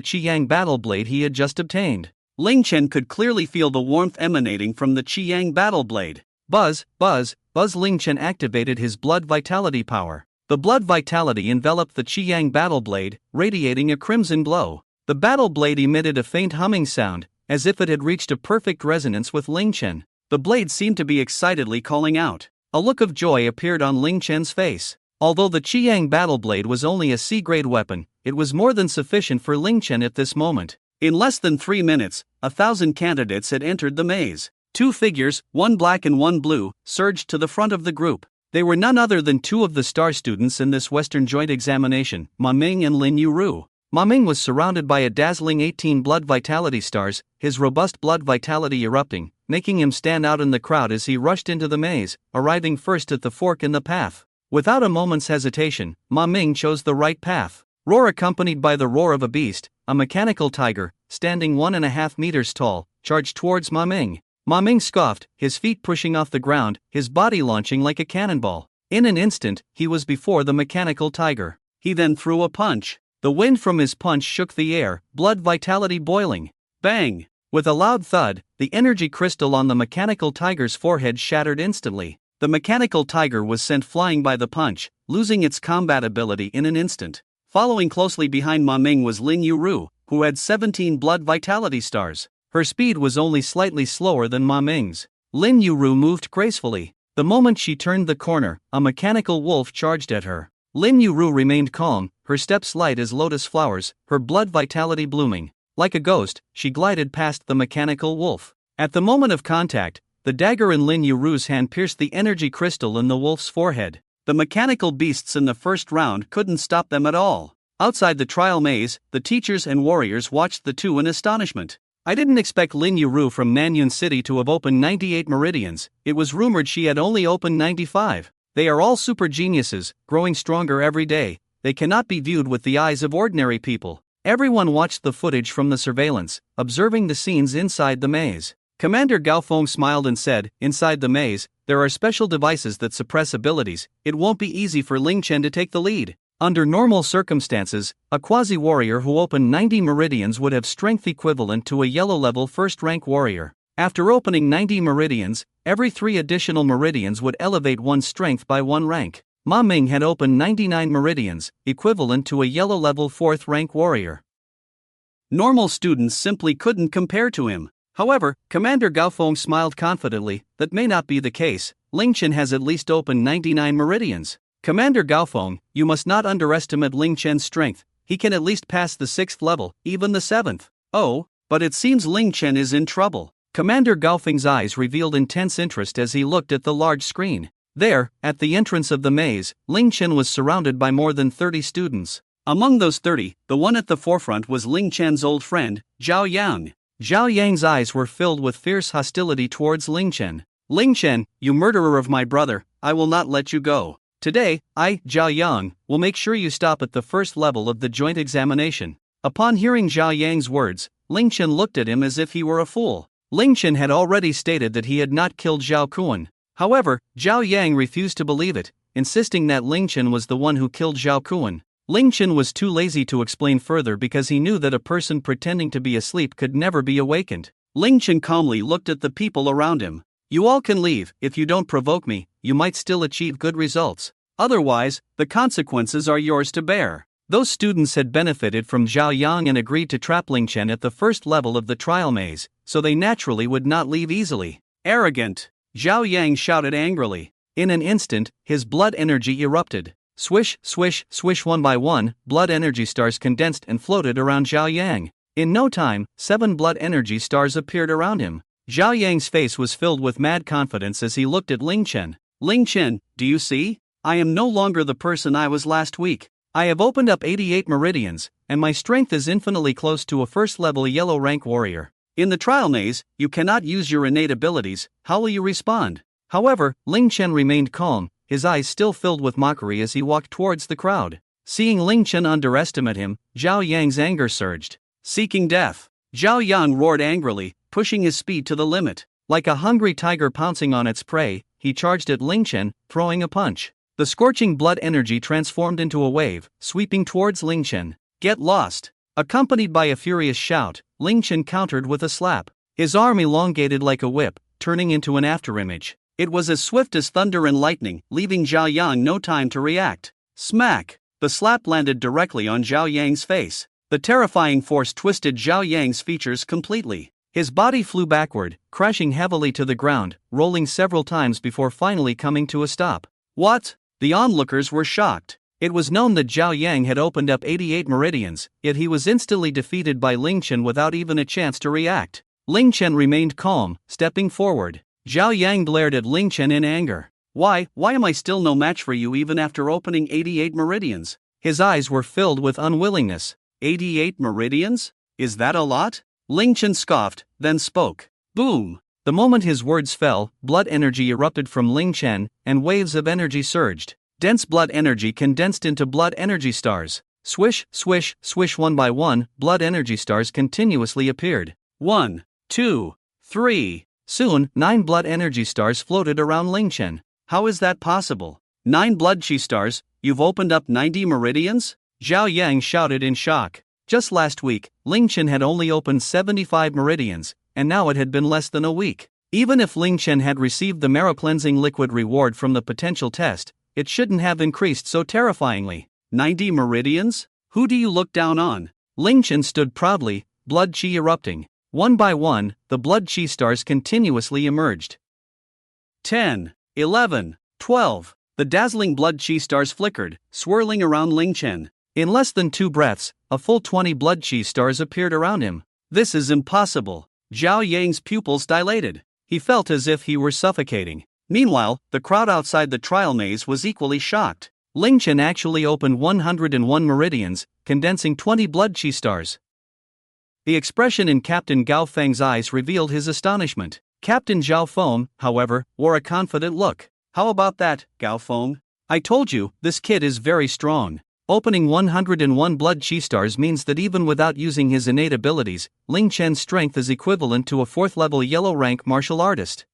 Speaker 1: Qiyang battle blade he had just obtained. Ling Chen could clearly feel the warmth emanating from the Qiyang battle blade. Buzz, buzz, buzz. Ling Chen activated his blood vitality power. The blood vitality enveloped the Qiyang battle blade, radiating a crimson glow. The battle blade emitted a faint humming sound, as if it had reached a perfect resonance with Ling Chen. The blade seemed to be excitedly calling out. A look of joy appeared on Ling Chen's face. Although the Qiyang battle blade was only a C-grade weapon, it was more than sufficient for Ling Chen at this moment. In less than 3 minutes, 1,000 candidates had entered the maze. 2 figures, one black and one blue, surged to the front of the group. They were none other than 2 of the star students in this Western Joint Examination, Ma Ming and Lin Yu. Ma Ming was surrounded by a dazzling 18 blood vitality stars, his robust blood vitality erupting, making him stand out in the crowd as he rushed into the maze, arriving first at the fork in the path. Without a moment's hesitation, Ma Ming chose the right path. Roar accompanied by the roar of a beast, a mechanical tiger, standing 1.5 meters tall, charged towards Ma Ming. Ma Ming scoffed, his feet pushing off the ground, his body launching like a cannonball. In an instant, he was before the mechanical tiger. He then threw a punch. The wind from his punch shook the air, blood vitality boiling. Bang! With a loud thud, the energy crystal on the mechanical tiger's forehead shattered instantly. The mechanical tiger was sent flying by the punch, losing its combat ability in an instant. Following closely behind Ma Ming was Lin Yu, who had 17 blood vitality stars. Her speed was only slightly slower than Ma Ming's. Lin Yu moved gracefully. The moment she turned the corner, a mechanical wolf charged at her. Lin Yu remained calm, her steps light as lotus flowers, her blood vitality blooming. Like a ghost, she glided past the mechanical wolf. At the moment of contact, the dagger in Lin Yu's hand pierced the energy crystal in the wolf's forehead. The mechanical beasts in the first round couldn't stop them at all. Outside the trial maze, the teachers and warriors watched the two in astonishment. I didn't expect Lin Yu from Nanyun City to have opened 98 meridians. It was rumored she had only opened 95. They are all super geniuses, growing stronger every day. They cannot be viewed with the eyes of ordinary people. Everyone watched the footage from the surveillance, observing the scenes inside the maze. Commander Gao Feng smiled and said, "Inside the maze, there are special devices that suppress abilities. It won't be easy for Ling Chen to take the lead." Under normal circumstances, a quasi-warrior who opened 90 meridians would have strength equivalent to a yellow-level first-rank warrior. After opening 90 meridians, every 3 additional meridians would elevate one's strength by 1 rank. Ma Ming had opened 99 meridians, equivalent to a yellow-level 4th-rank warrior. Normal students simply couldn't compare to him. However, Commander Gao Feng smiled confidently. That may not be the case. Ling Chen has at least opened 99 meridians. Commander Gao Feng, you must not underestimate Ling Chen's strength. He can at least pass the 6th level, even the 7th. Oh, but it seems Ling Chen is in trouble. Commander Gao Feng's eyes revealed intense interest as he looked at the large screen. There, at the entrance of the maze, Ling Chen was surrounded by more than 30 students. Among those 30, the one at the forefront was Ling Chen's old friend, Zhao Yang. Zhao Yang's eyes were filled with fierce hostility towards Ling Chen. "Ling Chen, you murderer of my brother, I will not let you go. Today, I, Zhao Yang, will make sure you stop at the first level of the joint examination." Upon hearing Zhao Yang's words, Ling Chen looked at him as if he were a fool. Ling Chen had already stated that he had not killed Zhao Kuan. However, Zhao Yang refused to believe it, insisting that Ling Chen was the one who killed Zhao Kuan. Ling Chen was too lazy to explain further because he knew that a person pretending to be asleep could never be awakened. Ling Chen calmly looked at the people around him. "You all can leave. If you don't provoke me, you might still achieve good results. Otherwise, the consequences are yours to bear." Those students had benefited from Zhao Yang and agreed to trap Ling Chen at the first level of the trial maze, so they naturally would not leave easily. "Arrogant!" Zhao Yang shouted angrily. In an instant, his blood energy erupted. Swish, swish, swish. One by one, blood energy stars condensed and floated around Zhao Yang. In no time, 7 blood energy stars appeared around him. Zhao Yang's face was filled with mad confidence as he looked at Ling Chen. "Ling Chen, do you see? I am no longer the person I was last week. I have opened up 88 meridians, and my strength is infinitely close to a first-level yellow rank warrior. In the trial maze, you cannot use your innate abilities. How will you respond? However, Ling Chen remained calm, his eyes still filled with mockery as he walked towards the crowd. Seeing Ling Chen underestimate him, Zhao Yang's anger surged. Seeking death. Zhao Yang roared angrily, pushing his speed to the limit. Like a hungry tiger pouncing on its prey, he charged at Ling Chen, throwing a punch. The scorching blood energy transformed into a wave, sweeping towards Ling Chen. Get lost! Accompanied by a furious shout, Ling Chen countered with a slap. His arm elongated like a whip, turning into an afterimage. It was as swift as thunder and lightning, leaving Zhao Yang no time to react. Smack! The slap landed directly on Zhao Yang's face. The terrifying force twisted Zhao Yang's features completely. His body flew backward, crashing heavily to the ground, rolling several times before finally coming to a stop. What? The onlookers were shocked. It was known that Zhao Yang had opened up 88 meridians, yet he was instantly defeated by Ling Chen without even a chance to react. Ling Chen remained calm, stepping forward. Zhao Yang glared at Ling Chen in anger. Why am I still no match for you even after opening 88 meridians? His eyes were filled with unwillingness. 88 meridians? Is that a lot? Ling Chen scoffed, then spoke. Boom! The moment his words fell, blood energy erupted from Ling Chen, and waves of energy surged. Dense blood energy condensed into blood energy stars. Swish, swish, swish. One by one, blood energy stars continuously appeared. 1, 2, 3. Soon, 9 blood energy stars floated around Ling Chen. How is that possible? 9 blood chi stars? You've opened up 90 meridians? Zhao Yang shouted in shock. Just last week, Ling Chen had only opened 75 meridians, and now it had been less than a week. Even if Ling Chen had received the marrow cleansing liquid reward from the potential test, it shouldn't have increased so terrifyingly. 90 meridians? Who do you look down on? Ling Chen stood proudly, blood chi erupting. One by one, the blood chi stars continuously emerged. 10, 11, 12. The dazzling blood chi stars flickered, swirling around Ling Chen. In less than 2 breaths, a full 20 blood chi stars appeared around him. This is impossible. Zhao Yang's pupils dilated. He felt as if he were suffocating. Meanwhile, the crowd outside the trial maze was equally shocked. Ling Chen actually opened 101 meridians, condensing 20 blood chi stars. The expression in Captain Gao Feng's eyes revealed his astonishment. Captain Zhao Feng, however, wore a confident look. How about that, Gao Feng? I told you, this kid is very strong. Opening 101 blood chi stars means that even without using his innate abilities, Ling Chen's strength is equivalent to a 4th-level yellow rank martial artist.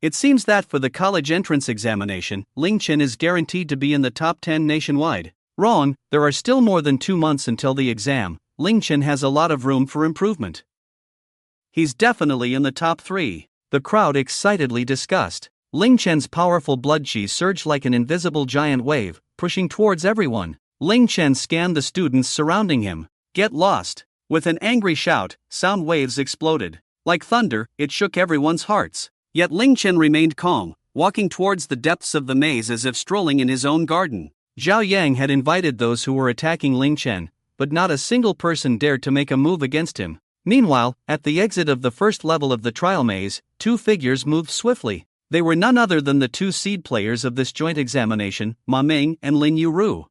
Speaker 1: It seems that for the college entrance examination, Ling Chen is guaranteed to be in the top 10 nationwide. Wrong, there are still more than 2 months until the exam. Ling Chen has a lot of room for improvement. He's definitely in the top 3. The crowd excitedly discussed. Ling Chen's powerful blood chi surged like an invisible giant wave, pushing towards everyone. Ling Chen scanned the students surrounding him. Get lost! With an angry shout, sound waves exploded. Like thunder, it shook everyone's hearts. Yet Ling Chen remained calm, walking towards the depths of the maze as if strolling in his own garden. Zhao Yang had invited those who were attacking Ling Chen, but not a single person dared to make a move against him. Meanwhile, at the exit of the first level of the trial maze, 2 figures moved swiftly. They were none other than the 2 seed players of this joint examination, Ma Ming and Lin Yu-ru.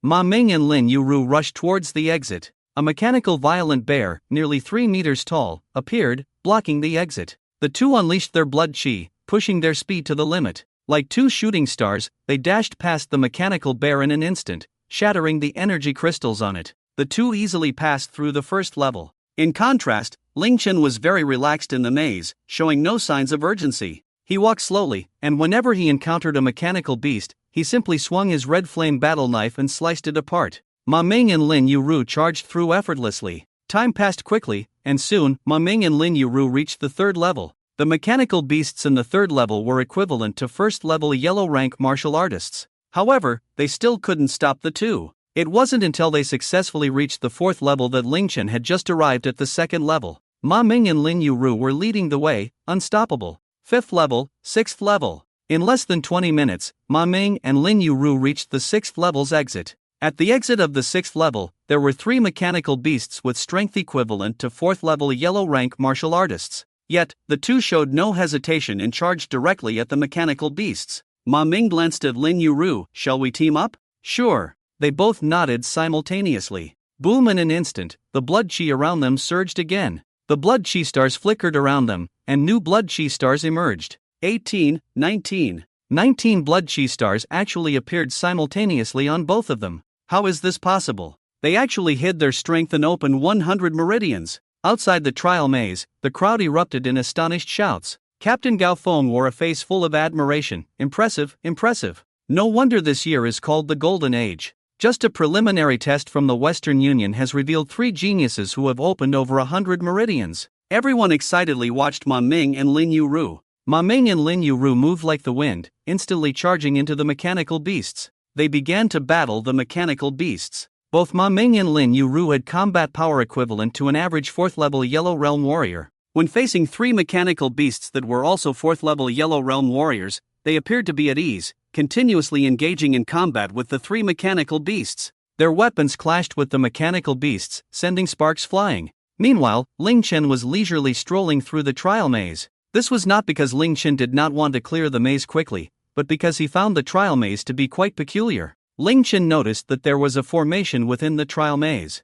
Speaker 1: Ma Ming and Lin Yu-ru rushed towards the exit. A mechanical violent bear, nearly 3 meters tall, appeared, blocking the exit. The 2 unleashed their blood chi, pushing their speed to the limit. Like 2 shooting stars, they dashed past the mechanical bear in an instant, shattering the energy crystals on it. The 2 easily passed through the first level. In contrast, Ling Chen was very relaxed in the maze, showing no signs of urgency. He walked slowly, and whenever he encountered a mechanical beast, he simply swung his red flame battle knife and sliced it apart. Ma Ming and Lin Yu-ru charged through effortlessly. Time passed quickly, and soon, Ma Ming and Lin Yu-ru reached the 3rd level. The mechanical beasts in the 3rd level were equivalent to 1st-level yellow rank martial artists. However, they still couldn't stop the 2. It wasn't until they successfully reached the 4th level that Ling Chen had just arrived at the 2nd level. Ma Ming and Lin Yu-ru were leading the way, unstoppable. 5th level, 6th level. In less than 20 minutes, Ma Ming and Lin Yu-ru reached the 6th level's exit. At the exit of the 6th level, there were 3 mechanical beasts with strength equivalent to 4th level yellow rank martial artists. Yet, the 2 showed no hesitation and charged directly at the mechanical beasts. Ma Ming glanced at Lin Yu-ru. Shall we team up? Sure. They both nodded simultaneously. Boom! In an instant, the blood chi around them surged again. The blood chi stars flickered around them, and new blood chi stars emerged. 18, 19. 19 blood chi stars actually appeared simultaneously on both of them. How is this possible? They actually hid their strength and opened 100 meridians. Outside the trial maze, the crowd erupted in astonished shouts. Captain Gao Feng wore a face full of admiration. Impressive, impressive. No wonder this year is called the Golden Age. Just a preliminary test from the Western Union has revealed 3 geniuses who have opened over 100 meridians. Everyone excitedly watched Ma Ming and Lin Yu Ru. Ma Ming and Lin Yu Ru moved like the wind, instantly charging into the mechanical beasts. They began to battle the mechanical beasts. Both Ma Ming and Lin Yu Ru had combat power equivalent to an average 4th level Yellow Realm warrior. When facing 3 mechanical beasts that were also 4th level Yellow Realm warriors, they appeared to be at ease, continuously engaging in combat with the 3 mechanical beasts. Their weapons clashed with the mechanical beasts, sending sparks flying. Meanwhile, Ling Chen was leisurely strolling through the trial maze. This was not because Ling Chen did not want to clear the maze quickly, but because he found the trial maze to be quite peculiar. Ling Chen noticed that there was a formation within the trial maze.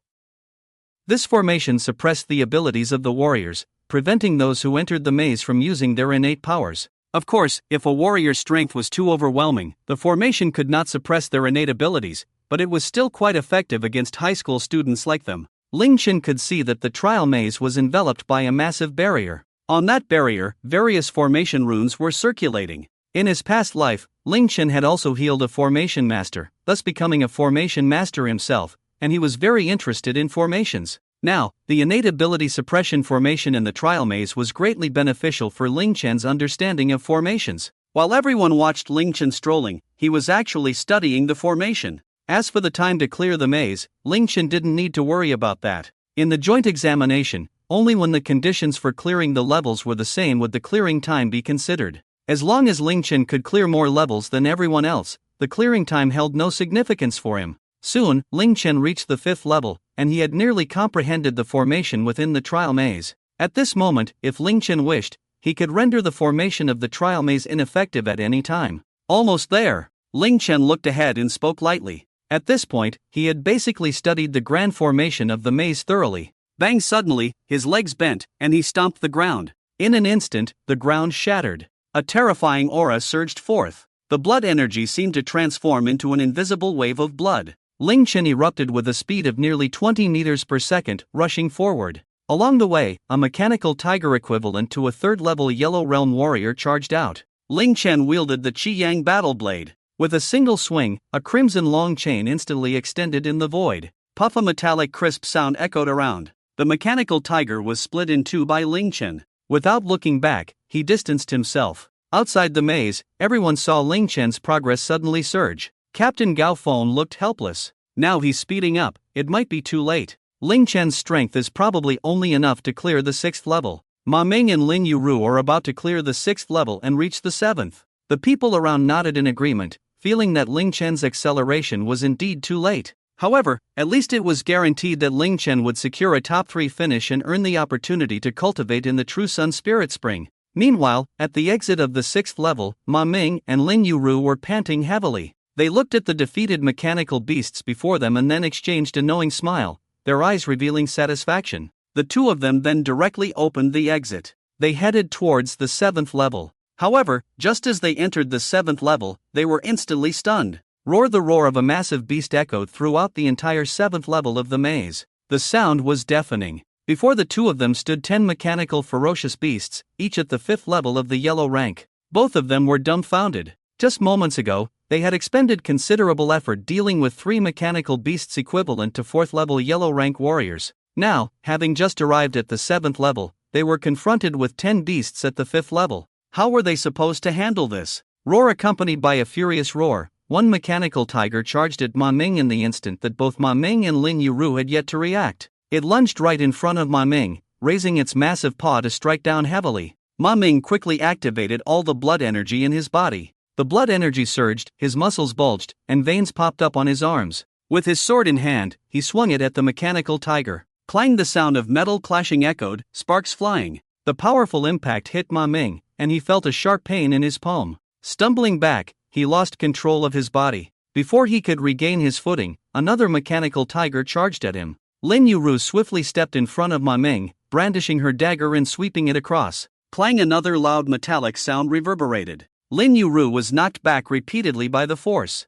Speaker 1: This formation suppressed the abilities of the warriors, preventing those who entered the maze from using their innate powers. Of course, if a warrior's strength was too overwhelming, the formation could not suppress their innate abilities, but it was still quite effective against high school students like them. Ling Chen could see that the trial maze was enveloped by a massive barrier. On that barrier, various formation runes were circulating. In his past life, Ling Chen had also healed a formation master, thus becoming a formation master himself, and he was very interested in formations. Now, the innate ability suppression formation in the trial maze was greatly beneficial for Ling Chen's understanding of formations. While everyone watched Ling Chen strolling, he was actually studying the formation. As for the time to clear the maze, Ling Chen didn't need to worry about that. In the joint examination, only when the conditions for clearing the levels were the same would the clearing time be considered. As long as Ling Chen could clear more levels than everyone else, the clearing time held no significance for him. Soon, Ling Chen reached the 5th level, and he had nearly comprehended the formation within the trial maze. At this moment, if Ling Chen wished, he could render the formation of the trial maze ineffective at any time. Almost there. Ling Chen looked ahead and spoke lightly. At this point, he had basically studied the grand formation of the maze thoroughly. Bang! Suddenly, his legs bent, and he stomped the ground. In an instant, the ground shattered. A terrifying aura surged forth. The blood energy seemed to transform into an invisible wave of blood. Ling Chen erupted with a speed of nearly 20 meters per second, rushing forward. Along the way, a mechanical tiger equivalent to a 3rd level Yellow Realm warrior charged out. Ling Chen wielded the Qi Yang battle blade. With a single swing, a crimson long chain instantly extended in the void. Puff! A metallic crisp sound echoed around. The mechanical tiger was split in 2 by Ling Chen. Without looking back, he distanced himself. Outside the maze, everyone saw Ling Chen's progress suddenly surge. Captain Gao Feng looked helpless. Now he's speeding up, it might be too late. Ling Chen's strength is probably only enough to clear the 6th level. Ma Ming and Lin Yu Ru are about to clear the 6th level and reach the 7th. The people around nodded in agreement, feeling that Ling Chen's acceleration was indeed too late. However, at least it was guaranteed that Ling Chen would secure a top 3 finish and earn the opportunity to cultivate in the True Sun Spirit Spring. Meanwhile, at the exit of the 6th level, Ma Ming and Lin Yu Ru were panting heavily. They looked at the defeated mechanical beasts before them and then exchanged a knowing smile, their eyes revealing satisfaction. The 2 of them then directly opened the exit. They headed towards the 7th level. However, just as they entered the 7th level, they were instantly stunned. Roar! The roar of a massive beast echoed throughout the entire 7th level of the maze. The sound was deafening. Before the 2 of them stood 10 mechanical ferocious beasts, each at the 5th level of the yellow rank. Both of them were dumbfounded. Just moments ago, they had expended considerable effort dealing with 3 mechanical beasts equivalent to 4th level yellow rank warriors. Now, having just arrived at the 7th level, they were confronted with 10 beasts at the 5th level. How were they supposed to handle this? Roar! Accompanied by a furious roar, one mechanical tiger charged at Ma Ming in the instant that both Ma Ming and Lin Yu Ru had yet to react. It lunged right in front of Ma Ming, raising its massive paw to strike down heavily. Ma Ming quickly activated all the blood energy in his body. The blood energy surged, his muscles bulged, and veins popped up on his arms. With his sword in hand, he swung it at the mechanical tiger. Clang! The sound of metal clashing echoed, sparks flying. The powerful impact hit Ma Ming, and he felt a sharp pain in his palm. Stumbling back, he lost control of his body. Before he could regain his footing, another mechanical tiger charged at him. Lin Yu Ru swiftly stepped in front of Mang, brandishing her dagger and sweeping it across. Clang! Another loud metallic sound reverberated. Lin Yu Ru was knocked back repeatedly by the force.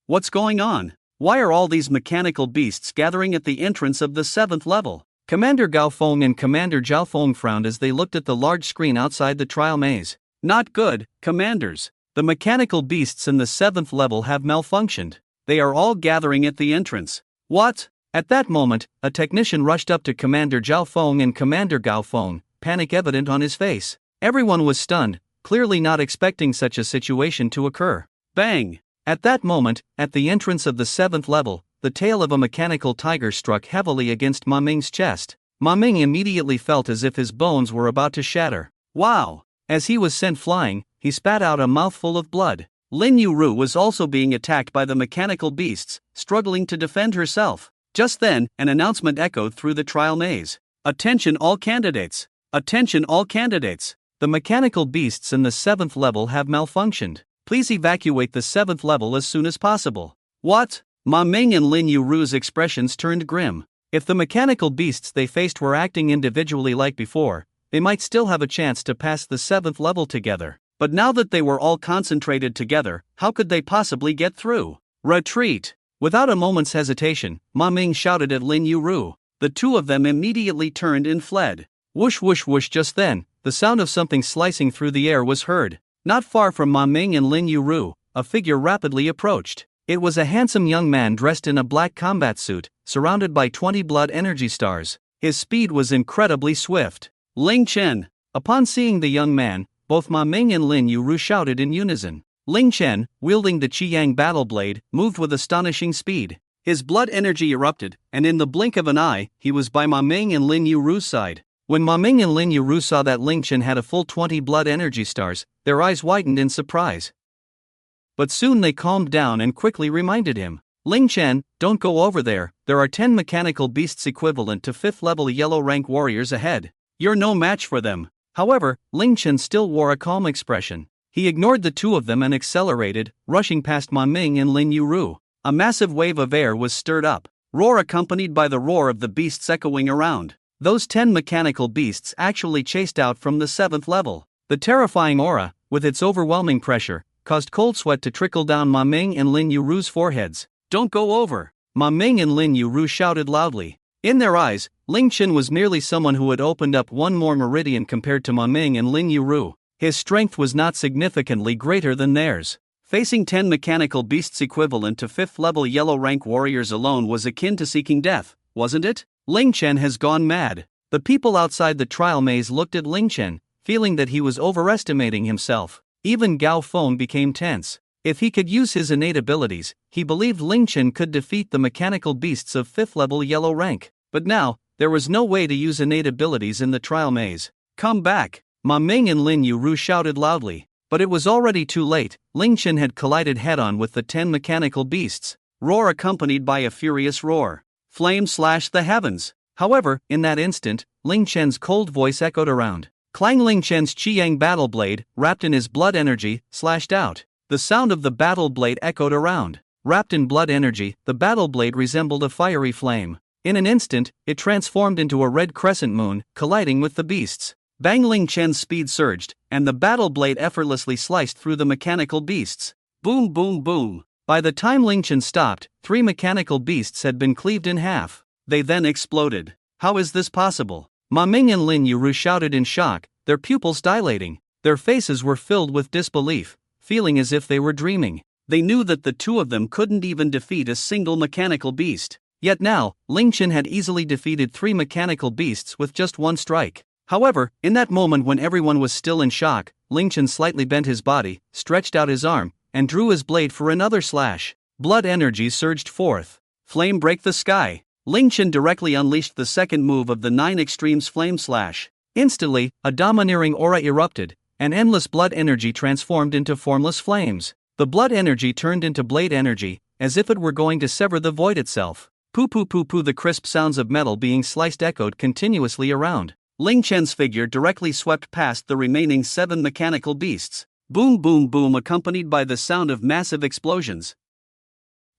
Speaker 1: What's going on? Why are all these mechanical beasts gathering at the entrance of the 7th level? Commander Gao Feng and Commander Zhao Feng frowned as they looked at the large screen outside the trial maze. Not good, commanders. The mechanical beasts in the 7th level have malfunctioned. They are all gathering at the entrance. What? At that moment, a technician rushed up to Commander Zhao Feng and Commander Gao Feng, panic evident on his face. Everyone was stunned, clearly not expecting such a situation to occur. Bang! At that moment, at the entrance of the 7th level, the tail of a mechanical tiger struck heavily against Ma Ming's chest. Ma Ming immediately felt as if his bones were about to shatter. Wow! As he was sent flying, he spat out a mouthful of blood. Lin Yu Ru was also being attacked by the mechanical beasts, struggling to defend herself. Just then, an announcement echoed through the trial maze. Attention all candidates! Attention all candidates! The mechanical beasts in the 7th level have malfunctioned. Please evacuate the 7th level as soon as possible. What? Ma Ming and Lin Yu Ru's expressions turned grim. If the mechanical beasts they faced were acting individually like before, they might still have a chance to pass the 7th level together. But now that they were all concentrated together, how could they possibly get through? Retreat! Without a moment's hesitation, Ma Ming shouted at Lin Yu Ru. The two of them immediately turned and fled. Whoosh whoosh whoosh! Just then, the sound of something slicing through the air was heard. Not far from Ma Ming and Lin Yu Ru, a figure rapidly approached. It was a handsome young man dressed in a black combat suit, surrounded by 20 blood energy stars. His speed was incredibly swift. Ling Chen! Upon seeing the young man, both Ma Ming and Lin Yu Ru shouted in unison. Ling Chen, wielding the Qiyang battle blade, moved with astonishing speed. His blood energy erupted, and in the blink of an eye, he was by Ma Ming and Lin Yu Ru's side. When Ma Ming and Lin Yu Ru saw that Ling Chen had a full 20 blood energy stars, their eyes widened in surprise. But soon they calmed down and quickly reminded him. Ling Chen, don't go over there, there are 10 mechanical beasts equivalent to 5th level yellow rank warriors ahead. You're no match for them. However, Ling Chen still wore a calm expression. He ignored the two of them and accelerated, rushing past Ma Ming and Lin Yu Ru. A massive wave of air was stirred up, roar accompanied by the roar of the beasts echoing around. Those 10 mechanical beasts actually chased out from the 7th level. The terrifying aura, with its overwhelming pressure, caused cold sweat to trickle down Ma Ming and Lin Yu Ru's foreheads. Don't go over! Ma Ming and Lin Yu Ru shouted loudly. In their eyes, Ling Chen was merely someone who had opened up one more meridian compared to Ma Ming and Lin Yu Ru. His strength was not significantly greater than theirs. Facing 10 mechanical beasts equivalent to 5th level yellow rank warriors alone was akin to seeking death, wasn't it? Ling Chen has gone mad. The people outside the trial maze looked at Ling Chen, feeling that he was overestimating himself. Even Gao Feng became tense. If he could use his innate abilities, he believed Ling Chen could defeat the mechanical beasts of 5th level yellow rank. But now, there was no way to use innate abilities in the trial maze. Come back! Ma Ming and Lin Yu Ru shouted loudly. But it was already too late. Ling Chen had collided head-on with the 10 mechanical beasts. Roar accompanied by a furious roar. Flame slashed the heavens. However, in that instant, Ling Chen's cold voice echoed around. Clang! Ling Chen's Qiyang battle blade, wrapped in his blood energy, slashed out. The sound of the battle blade echoed around. Wrapped in blood energy, the battle blade resembled a fiery flame. In an instant, it transformed into a red crescent moon, colliding with the beasts. Bang! Ling Chen's speed surged, and the battle blade effortlessly sliced through the mechanical beasts. Boom boom boom. By the time Ling Chen stopped, 3 mechanical beasts had been cleaved in half. They then exploded. How is this possible? Ma Ming and Lin Yu Ru shouted in shock, their pupils dilating. Their faces were filled with disbelief, feeling as if they were dreaming. They knew that the two of them couldn't even defeat a single mechanical beast. Yet now, Ling Chen had easily defeated 3 mechanical beasts with just one strike. However, in that moment when everyone was still in shock, Ling Chen slightly bent his body, stretched out his arm, and drew his blade for another slash. Blood energy surged forth. Flame break the sky. Ling Chen directly unleashed the second move of the 9 Extremes Flame Slash. Instantly, a domineering aura erupted, and endless blood energy transformed into formless flames. The blood energy turned into blade energy, as if it were going to sever the void itself. Poo poo poo poo! The crisp sounds of metal being sliced echoed continuously around. Ling Chen's figure directly swept past the remaining 7 mechanical beasts. Boom boom boom, accompanied by the sound of massive explosions.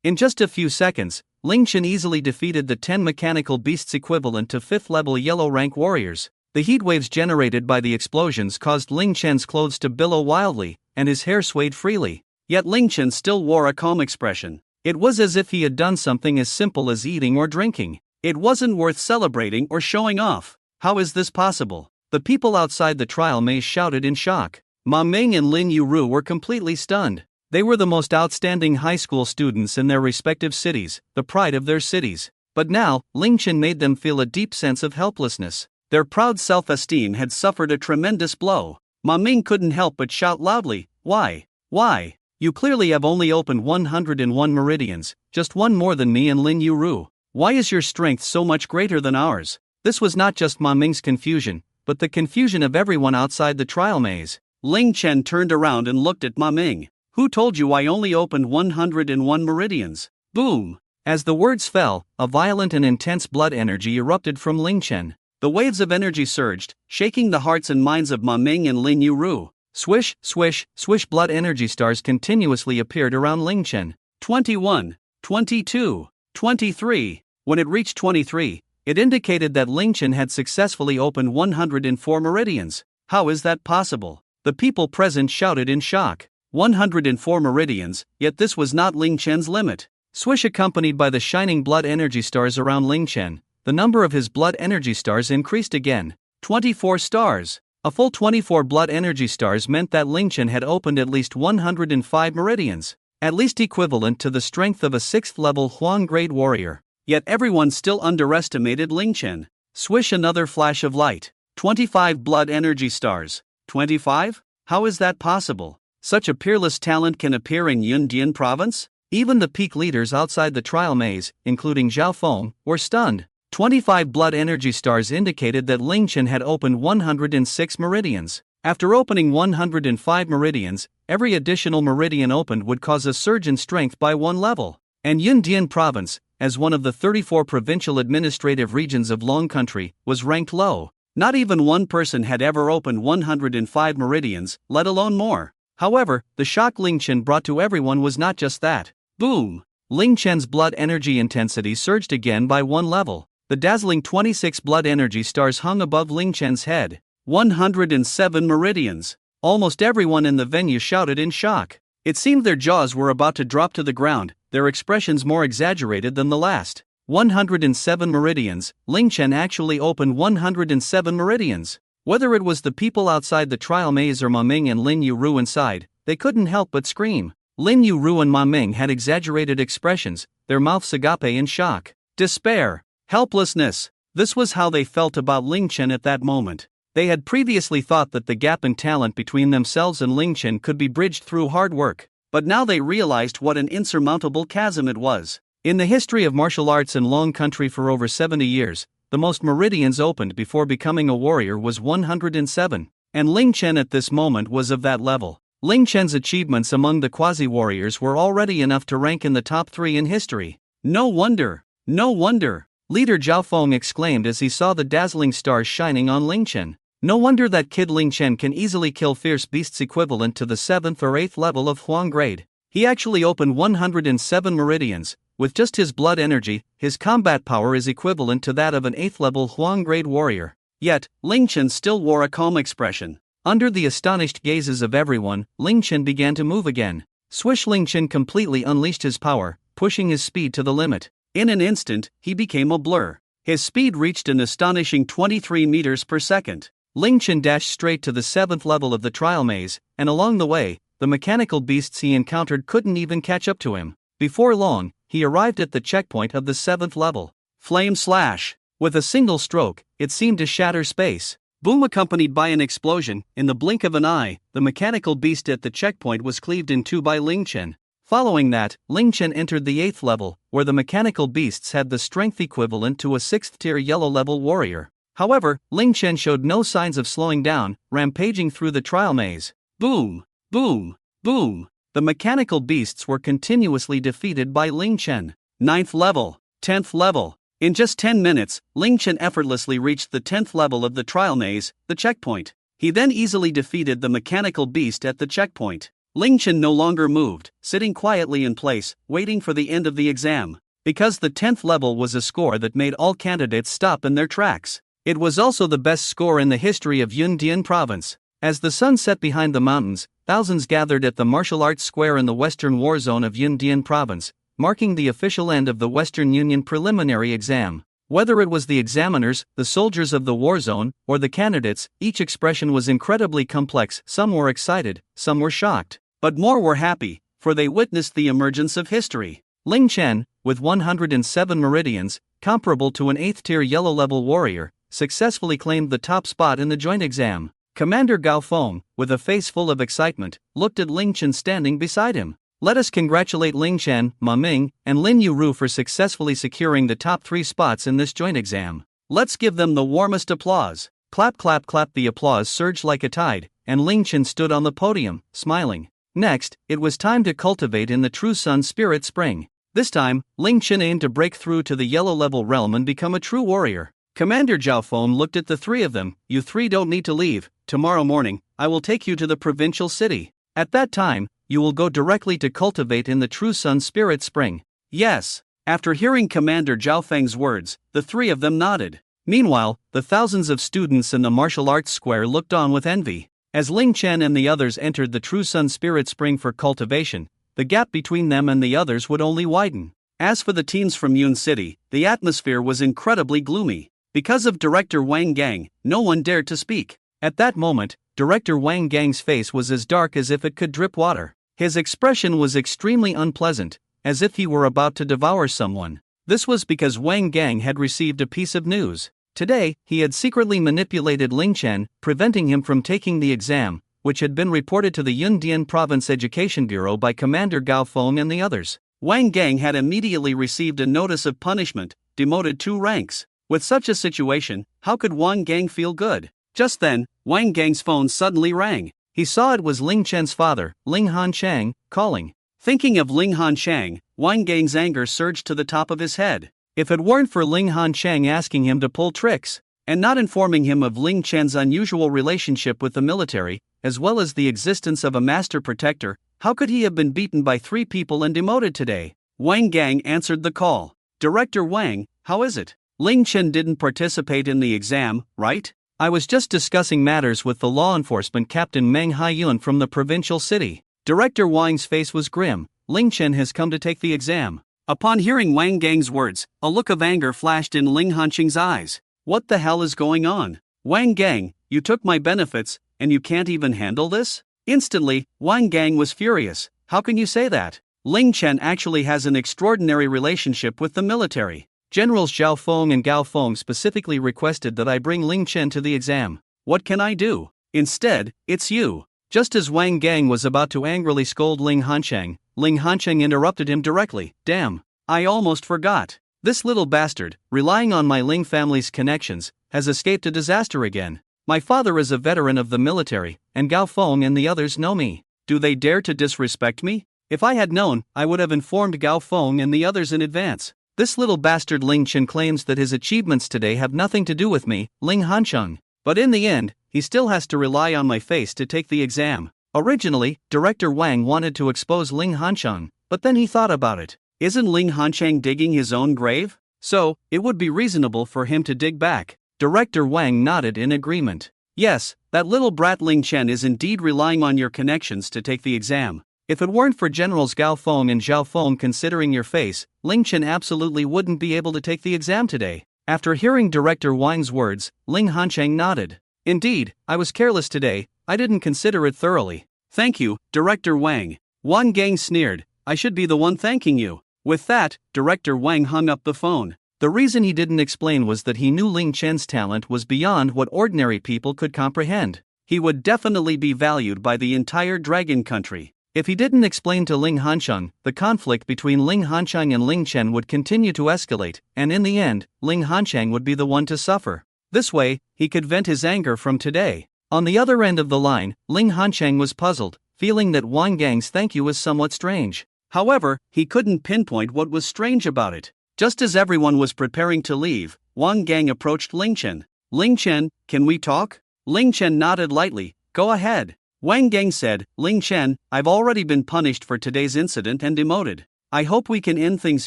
Speaker 1: In just a few seconds, Ling Chen easily defeated the 10 mechanical beasts equivalent to 5th level yellow rank warriors. The heat waves generated by the explosions caused Ling Chen's clothes to billow wildly, and his hair swayed freely. Yet Ling Chen still wore a calm expression. It was as if he had done something as simple as eating or drinking. It wasn't worth celebrating or showing off. How is this possible? The people outside the trial maze shouted in shock. Ma Ming and Lin Yuru were completely stunned. They were the most outstanding high school students in their respective cities, the pride of their cities. But now, Ling Chen made them feel a deep sense of helplessness. Their proud self-esteem had suffered a tremendous blow. Ma Ming couldn't help but shout loudly, "Why? Why? You clearly have only opened 101 meridians, just one more than me and Lin Yuru. Why is your strength so much greater than ours?" This was not just Ma Ming's confusion, but the confusion of everyone outside the trial maze. Ling Chen turned around and looked at Ma Ming. "Who told you I only opened 101 meridians?" Boom! As the words fell, a violent and intense blood energy erupted from Ling Chen. The waves of energy surged, shaking the hearts and minds of Ma Ming and Lin Yuru. Swish, swish, swish, blood energy stars continuously appeared around Ling Chen. 21, 22, 23. When it reached 23, it indicated that Ling Chen had successfully opened 104 meridians. How is that possible? The people present shouted in shock. 104 meridians, yet this was not Ling Chen's limit. Swish, accompanied by the shining blood energy stars around Ling Chen, the number of his blood energy stars increased again. 24 stars. A full 24 blood energy stars meant that Ling Chen had opened at least 105 meridians, at least equivalent to the strength of a 6th level Huang grade warrior. Yet everyone still underestimated Ling Chen. Swish, another flash of light. 25 blood energy stars. 25? How is that possible? Such a peerless talent can appear in Yundian province? Even the peak leaders outside the trial maze, including Zhao Feng, were stunned. 25 blood energy stars indicated that Ling Chen had opened 106 meridians. After opening 105 meridians, every additional meridian opened would cause a surge in strength by 1 level. And Yundian province, as one of the 34 provincial administrative regions of Long Country, was ranked low. Not even one person had ever opened 105 meridians, let alone more. However, the shock Ling Chen brought to everyone was not just that. Boom! Ling Chen's blood energy intensity surged again by 1 level. The dazzling 26 blood energy stars hung above Ling Chen's head. 107 meridians. Almost everyone in the venue shouted in shock. It seemed their jaws were about to drop to the ground, their expressions more exaggerated than the last. 107 meridians. Ling Chen actually opened 107 meridians. Whether it was the people outside the trial maze or Ma Ming and Lin Yuru inside, they couldn't help but scream. Lin Yuru and Ma Ming had exaggerated expressions, their mouths agape in shock. Despair. Helplessness. This was how they felt about Ling Chen at that moment. They had previously thought that the gap in talent between themselves and Ling Chen could be bridged through hard work, but now they realized what an insurmountable chasm it was. In the history of martial arts in Long Country for over 70 years, the most meridians opened before becoming a warrior was 107, and Ling Chen at this moment was of that level. Ling Chen's achievements among the quasi-warriors were already enough to rank in the top 3 in history. No wonder! No wonder! Leader Zhao Feng exclaimed as he saw the dazzling stars shining on Ling Chen. No wonder that kid Ling Chen can easily kill fierce beasts equivalent to the 7th or 8th level of Huang grade. He actually opened 107 meridians. With just his blood energy, his combat power is equivalent to that of an 8th level Huang grade warrior. Yet, Ling Chen still wore a calm expression. Under the astonished gazes of everyone, Ling Chen began to move again. Swish, Ling Chen completely unleashed his power, pushing his speed to the limit. In an instant, he became a blur. His speed reached an astonishing 23 meters per second. Ling Chen dashed straight to the 7th level of the trial maze, and along the way, the mechanical beasts he encountered couldn't even catch up to him. Before long, he arrived at the checkpoint of the 7th level. Flame slash! With a single stroke, it seemed to shatter space. Boom! Accompanied by an explosion, in the blink of an eye, the mechanical beast at the checkpoint was cleaved in two by Ling Chen. Following that, Ling Chen entered the 8th level, where the mechanical beasts had the strength equivalent to a 6th tier yellow level warrior. However, Ling Chen showed no signs of slowing down, rampaging through the trial maze. Boom! Boom! Boom! The mechanical beasts were continuously defeated by Ling Chen. 9th level, 10th level. In just 10 minutes, Ling Chen effortlessly reached the 10th level of the trial maze, the checkpoint. He then easily defeated the mechanical beast at the checkpoint. Ling Chen no longer moved, sitting quietly in place, waiting for the end of the exam. Because the 10th level was a score that made all candidates stop in their tracks. It was also the best score in the history of Yundian province. As the sun set behind the mountains, thousands gathered at the martial arts square in the western war zone of Yundian province, marking the official end of the Western Union preliminary exam. Whether it was the examiners, the soldiers of the war zone, or the candidates, each expression was incredibly complex. Some were excited, some were shocked, but more were happy, for they witnessed the emergence of history. Ling Chen, with 107 meridians, comparable to an 8th-tier yellow-level warrior, successfully claimed the top spot in the joint exam. Commander Gao Feng, with a face full of excitement, looked at Ling Chen standing beside him. Let us congratulate Ling Chen, Ma Ming, and Lin Yuru for successfully securing the top 3 spots in this joint exam. Let's give them the warmest applause. Clap clap clap. The applause surged like a tide, and Ling Chen stood on the podium, smiling. Next, it was time to cultivate in the true sun spirit spring. This time, Ling Chen aimed to break through to the yellow-level realm and become a true warrior. Commander Zhao Feng looked at the 3 of them. You 3 don't need to leave. Tomorrow morning, I will take you to the provincial city. At that time, you will go directly to cultivate in the true sun spirit spring. Yes. After hearing Commander Zhao Feng's words, the 3 of them nodded. Meanwhile, the thousands of students in the martial arts square looked on with envy. As Ling Chen and the others entered the true sun spirit spring for cultivation, the gap between them and the others would only widen. As for the teams from Yun City, the atmosphere was incredibly gloomy. Because of Director Wang Gang, no one dared to speak. At that moment, Director Wang Gang's face was as dark as if it could drip water. His expression was extremely unpleasant, as if he were about to devour someone. This was because Wang Gang had received a piece of news. Today, he had secretly manipulated Ling Chen, preventing him from taking the exam, which had been reported to the Yundian Province Education Bureau by Commander Gao Feng and the others. Wang Gang had immediately received a notice of punishment, demoted 2 ranks. With such a situation, how could Wang Gang feel good? Just then, Wang Gang's phone suddenly rang. He saw it was Ling Chen's father, Ling Hanchang, calling. Thinking of Ling Hanchang, Wang Gang's anger surged to the top of his head. If it weren't for Ling Hanchang asking him to pull tricks, and not informing him of Ling Chen's unusual relationship with the military, as well as the existence of a master protector, how could he have been beaten by 3 people and demoted today? Wang Gang answered the call. Director Wang, how is it? Ling Chen didn't participate in the exam, right? I was just discussing matters with the law enforcement captain Mang Hayun from the provincial city. Director Wang's face was grim. Ling Chen has come to take the exam. Upon hearing Wang Gang's words, a look of anger flashed in Ling Hanqing's eyes. What the hell is going on? Wang Gang, you took my benefits, and you can't even handle this? Instantly, Wang Gang was furious. How can you say that? Ling Chen actually has an extraordinary relationship with the military. Generals Zhao Feng and Gao Feng specifically requested that I bring Ling Chen to the exam. What can I do? Instead, it's you. Just as Wang Gang was about to angrily scold Ling Hancheng interrupted him directly. Damn, I almost forgot. This little bastard, relying on my Ling family's connections, has escaped a disaster again. My father is a veteran of the military, and Gao Feng and the others know me. Do they dare to disrespect me? If I had known, I would have informed Gao Feng and the others in advance. This little bastard Ling Chen claims that his achievements today have nothing to do with me, Ling Hancheng. But in the end, he still has to rely on my face to take the exam. Originally, Director Wang wanted to expose Ling Hancheng, but then he thought about it. Isn't Ling Hancheng digging his own grave? So, it would be reasonable for him to dig back. Director Wang nodded in agreement. Yes, that little brat Ling Chen is indeed relying on your connections to take the exam. If it weren't for Generals Gao Feng and Zhao Feng considering your face, Ling Chen absolutely wouldn't be able to take the exam today. After hearing Director Wang's words, Ling Hancheng nodded. Indeed, I was careless today, I didn't consider it thoroughly. Thank you, Director Wang. Wang Gang sneered. I should be the one thanking you. With that, Director Wang hung up the phone. The reason he didn't explain was that he knew Ling Chen's talent was beyond what ordinary people could comprehend. He would definitely be valued by the entire Dragon Country. If he didn't explain to Ling Hancheng, the conflict between Ling Hancheng and Ling Chen would continue to escalate, and in the end, Ling Hancheng would be the one to suffer. This way, he could vent his anger from today. On the other end of the line, Ling Hancheng was puzzled, feeling that Wang Gang's thank you was somewhat strange. However, he couldn't pinpoint what was strange about it. Just as everyone was preparing to leave, Wang Gang approached Ling Chen. Ling Chen, can we talk? Ling Chen nodded lightly. Go ahead. Wang Gang said, Ling Chen, I've already been punished for today's incident and demoted. I hope we can end things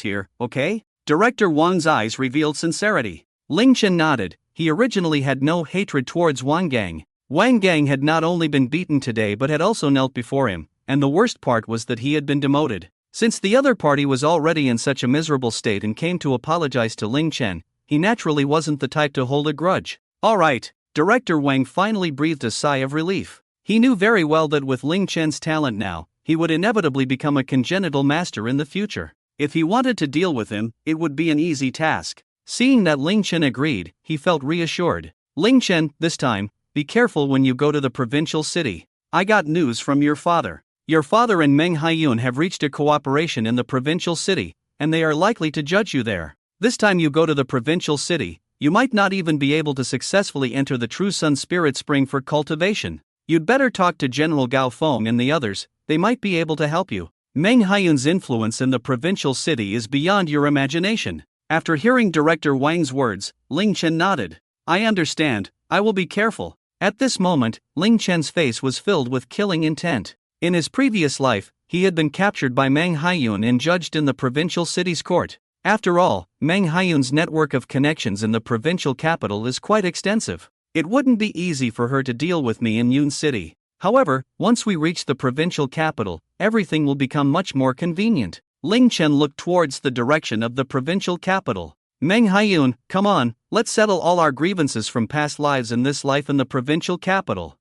Speaker 1: here, okay? Director Wang's eyes revealed sincerity. Ling Chen nodded. He originally had no hatred towards Wang Gang. Wang Gang had not only been beaten today but had also knelt before him, and the worst part was that he had been demoted. Since the other party was already in such a miserable state and came to apologize to Ling Chen, he naturally wasn't the type to hold a grudge. Alright, Director Wang finally breathed a sigh of relief. He knew very well that with Ling Chen's talent now, he would inevitably become a congenital master in the future. If he wanted to deal with him, it would be an easy task. Seeing that Ling Chen agreed, he felt reassured. Ling Chen, this time, be careful when you go to the provincial city. I got news from your father. Your father and Meng Hayun have reached a cooperation in the provincial city, and they are likely to judge you there. This time you go to the provincial city, you might not even be able to successfully enter the True Sun Spirit Spring for cultivation. You'd better talk to General Gao Feng and the others, they might be able to help you. Meng Hayun's influence in the provincial city is beyond your imagination. After hearing Director Wang's words, Ling Chen nodded. I understand, I will be careful. At this moment, Ling Chen's face was filled with killing intent. In his previous life, he had been captured by Meng Hayun and judged in the provincial city's court. After all, Meng Hayun's network of connections in the provincial capital is quite extensive. It wouldn't be easy for her to deal with me in Yun City. However, once we reach the provincial capital, everything will become much more convenient. Ling Chen looked towards the direction of the provincial capital. Meng Hayun, come on, let's settle all our grievances from past lives in this life in the provincial capital.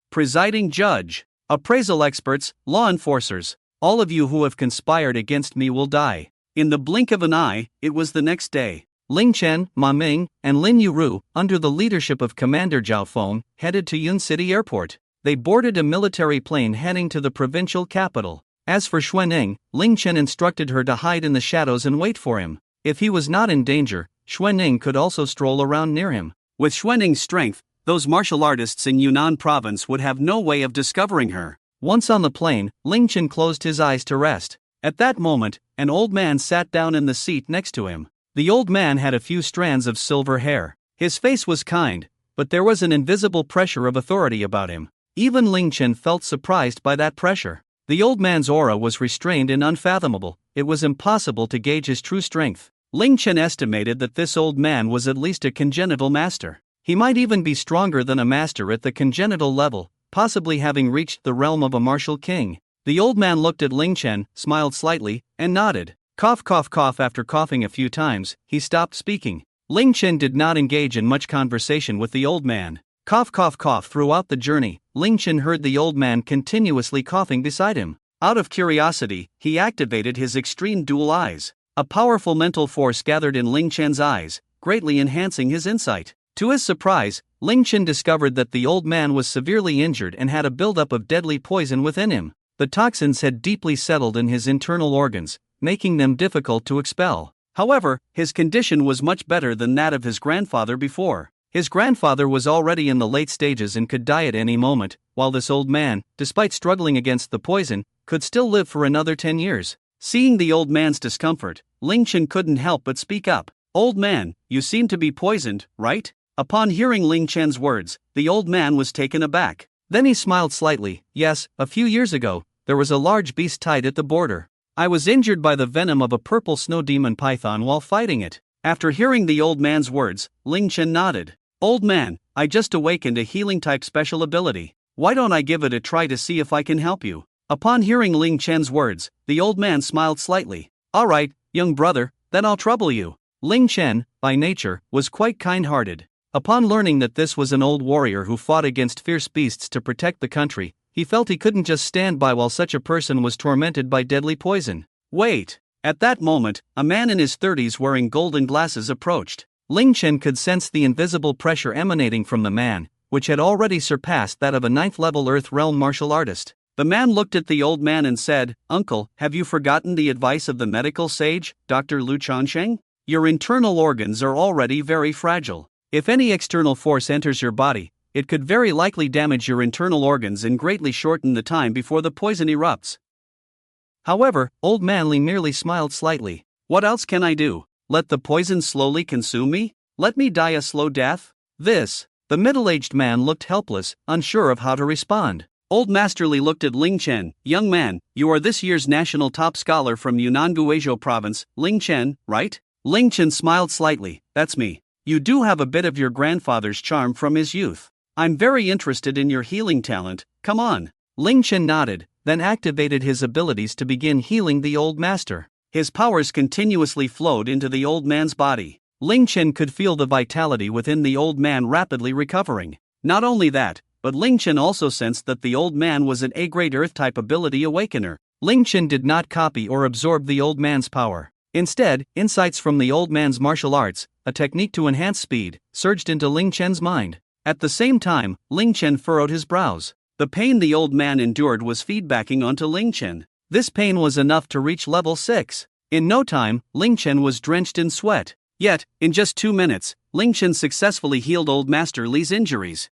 Speaker 1: Presiding Judge, appraisal experts, law enforcers, all of you who have conspired against me will die. In the blink of an eye, it was the next day. Ling Chen, Ma Ming, and Lin Yuru, under the leadership of Commander Zhao Feng, headed to Yun City Airport. They boarded a military plane heading to the provincial capital. As for Xuanning, Ling Chen instructed her to hide in the shadows and wait for him. If he was not in danger, Xuanning could also stroll around near him. With Xuanning's strength, those martial artists in Yunnan province would have no way of discovering her. Once on the plane, Ling Chen closed his eyes to rest. At that moment, an old man sat down in the seat next to him. The old man had a few strands of silver hair. His face was kind, but there was an invisible pressure of authority about him. Even Ling Chen felt surprised by that pressure. The old man's aura was restrained and unfathomable. It was impossible to gauge his true strength. Ling Chen estimated that this old man was at least a congenital master. He might even be stronger than a master at the congenital level, possibly having reached the realm of a martial king. The old man looked at Ling Chen, smiled slightly, and nodded. Cough cough cough. After coughing a few times, he stopped speaking. Ling Chen did not engage in much conversation with the old man. Cough cough cough. Throughout the journey, Ling Chen heard the old man continuously coughing beside him. Out of curiosity, he activated his extreme dual eyes. A powerful mental force gathered in Ling Chen's eyes, greatly enhancing his insight. To his surprise, Ling Chen discovered that the old man was severely injured and had a buildup of deadly poison within him. The toxins had deeply settled in his internal organs, making them difficult to expel. However, his condition was much better than that of his grandfather before. His grandfather was already in the late stages and could die at any moment, while this old man, despite struggling against the poison, could still live for another 10 years. Seeing the old man's discomfort, Ling Chen couldn't help but speak up. Old man, you seem to be poisoned, right? Upon hearing Ling Chen's words, the old man was taken aback. Then he smiled slightly. Yes, a few years ago, there was a large beast tied at the border. I was injured by the venom of a purple snow demon python while fighting it. After hearing the old man's words, Ling Chen nodded. Old man, I just awakened a healing type special ability. Why don't I give it a try to see if I can help you? Upon hearing Ling Chen's words, the old man smiled slightly. Alright, young brother, then I'll trouble you. Ling Chen, by nature, was quite kind-hearted. Upon learning that this was an old warrior who fought against fierce beasts to protect the country, he felt he couldn't just stand by while such a person was tormented by deadly poison. Wait! At that moment, a man in his 30s wearing golden glasses approached. Ling Chen could sense the invisible pressure emanating from the man, which had already surpassed that of a 9th-level Earth Realm martial artist. The man looked at the old man and said, Uncle, have you forgotten the advice of the medical sage, Dr. Lu Changsheng? Your internal organs are already very fragile. If any external force enters your body, it could very likely damage your internal organs and greatly shorten the time before the poison erupts. However, Old Manly merely smiled slightly. What else can I do? Let the poison slowly consume me? Let me die a slow death? The middle-aged man looked helpless, unsure of how to respond. Old Master Li looked at Ling Chen. Young man, you are this year's national top scholar from Yunnan Guizhou province, Ling Chen, right? Ling Chen smiled slightly. That's me. You do have a bit of your grandfather's charm from his youth. I'm very interested in your healing talent, come on. Ling Chen nodded, then activated his abilities to begin healing the old master. His powers continuously flowed into the old man's body. Ling Chen could feel the vitality within the old man rapidly recovering. Not only that, but Ling Chen also sensed that the old man was an A-grade Earth-type ability awakener. Ling Chen did not copy or absorb the old man's power. Instead, insights from the old man's martial arts, a technique to enhance speed, surged into Ling Chen's mind. At the same time, Ling Chen furrowed his brows. The pain the old man endured was feedbacking onto Ling Chen. This pain was enough to reach level 6. In no time, Ling Chen was drenched in sweat. Yet, in just 2 minutes, Ling Chen successfully healed Old Master Li's injuries.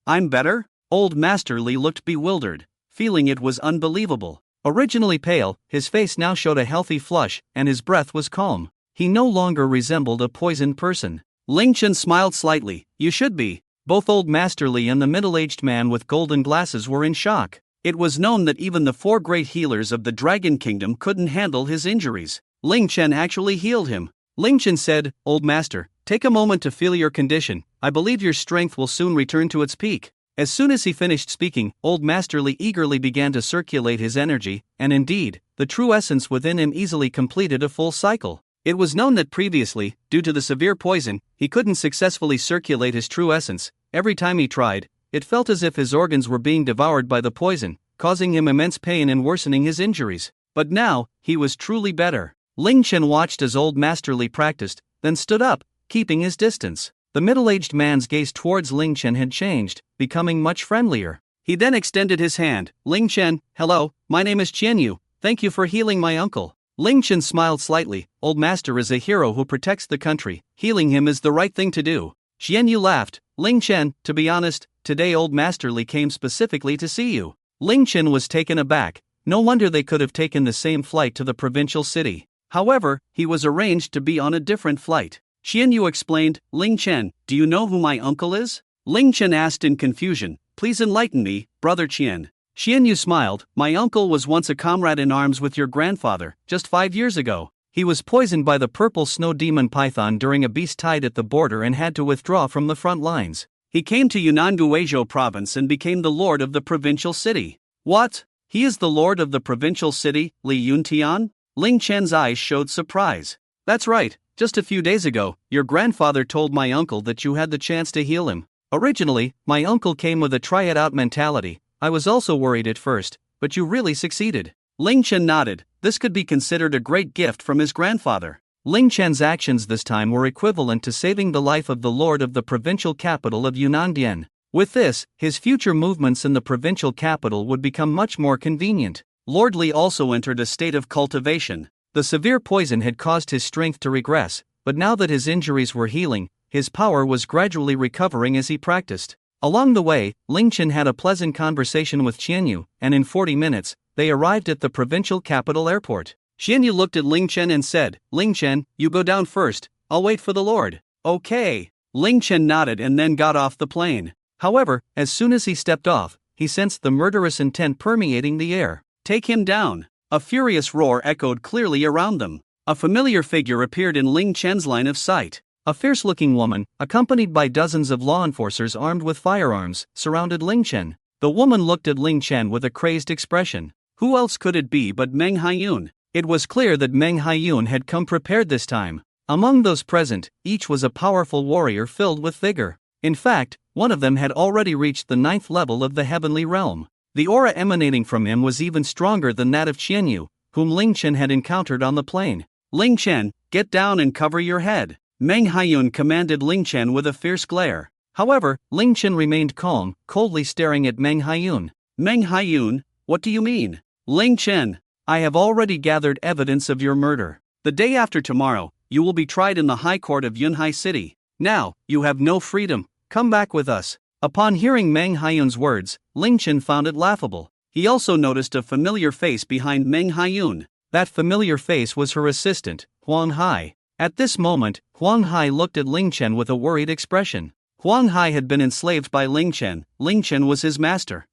Speaker 1: I'm better? Old Master Li looked bewildered, feeling it was unbelievable. Originally pale, his face now showed a healthy flush, and his breath was calm. He no longer resembled a poisoned person. Ling Chen smiled slightly. You should be. Both Old Master Li and the middle-aged man with golden glasses were in shock. It was known that even the 4 great healers of the Dragon Kingdom couldn't handle his injuries. Ling Chen actually healed him. Ling Chen said, Old Master, take a moment to feel your condition. I believe your strength will soon return to its peak. As soon as he finished speaking, Old Master Li eagerly began to circulate his energy, and indeed, the true essence within him easily completed a full cycle. It was known that previously, due to the severe poison, he couldn't successfully circulate his true essence. Every time he tried, it felt as if his organs were being devoured by the poison, causing him immense pain and worsening his injuries. But now, he was truly better. Ling Chen watched as Old Master Li practiced, then stood up, keeping his distance. The middle-aged man's gaze towards Ling Chen had changed, becoming much friendlier. He then extended his hand. Ling Chen, hello, my name is Qianyu, thank you for healing my uncle. Ling Chen smiled slightly. Old Master is a hero who protects the country. Healing him is the right thing to do. Qianyu laughed. Ling Chen, to be honest, today Old Master Li came specifically to see you. Ling Chen was taken aback. No wonder they could have taken the same flight to the provincial city. However, he was arranged to be on a different flight. Qianyu explained, Ling Chen, do you know who my uncle is? Ling Chen asked in confusion, please enlighten me, Brother Qian. Qianyu smiled, my uncle was once a comrade in arms with your grandfather, just 5 years ago. He was poisoned by the purple snow demon python during a beast tide at the border and had to withdraw from the front lines. He came to Yunnan Guizhou province and became the lord of the provincial city. What? He is the lord of the provincial city, Li Yuntian? Ling Chen's eyes showed surprise. That's right, just a few days ago, your grandfather told my uncle that you had the chance to heal him. Originally, my uncle came with a try-it-out mentality. I was also worried at first, but you really succeeded. Ling Chen nodded. This could be considered a great gift from his grandfather. Ling Chen's actions this time were equivalent to saving the life of the lord of the provincial capital of Yunnan. With this, his future movements in the provincial capital would become much more convenient. Lord Li also entered a state of cultivation. The severe poison had caused his strength to regress, but now that his injuries were healing, his power was gradually recovering as he practiced. Along the way, Ling Chen had a pleasant conversation with Qianyu, and in 40 minutes, they arrived at the provincial capital airport. Qianyu looked at Ling Chen and said, Ling Chen, you go down first, I'll wait for the lord. Okay. Ling Chen nodded and then got off the plane. However, as soon as he stepped off, he sensed the murderous intent permeating the air. Take him down. A furious roar echoed clearly around them. A familiar figure appeared in Ling Chen's line of sight. A fierce-looking woman, accompanied by dozens of law enforcers armed with firearms, surrounded Ling Chen. The woman looked at Ling Chen with a crazed expression. Who else could it be but Mang Hayun? It was clear that Mang Hayun had come prepared this time. Among those present, each was a powerful warrior filled with vigor. In fact, one of them had already reached the 9th level of the heavenly realm. The aura emanating from him was even stronger than that of Qianyu, whom Ling Chen had encountered on the plane. Ling Chen, get down and cover your head. Mang Hayun commanded Ling Chen with a fierce glare. However, Ling Chen remained calm, coldly staring at Mang Hayun. Mang Hayun, what do you mean? Ling Chen, I have already gathered evidence of your murder. The day after tomorrow, you will be tried in the High Court of Yunhai City. Now, you have no freedom. Come back with us. Upon hearing Mang Hayun's words, Ling Chen found it laughable. He also noticed a familiar face behind Mang Hayun. That familiar face was her assistant, Huang Hai. At this moment, Huang Hai looked at Ling Chen with a worried expression. Huang Hai had been enslaved by Ling Chen. Ling Chen was his master.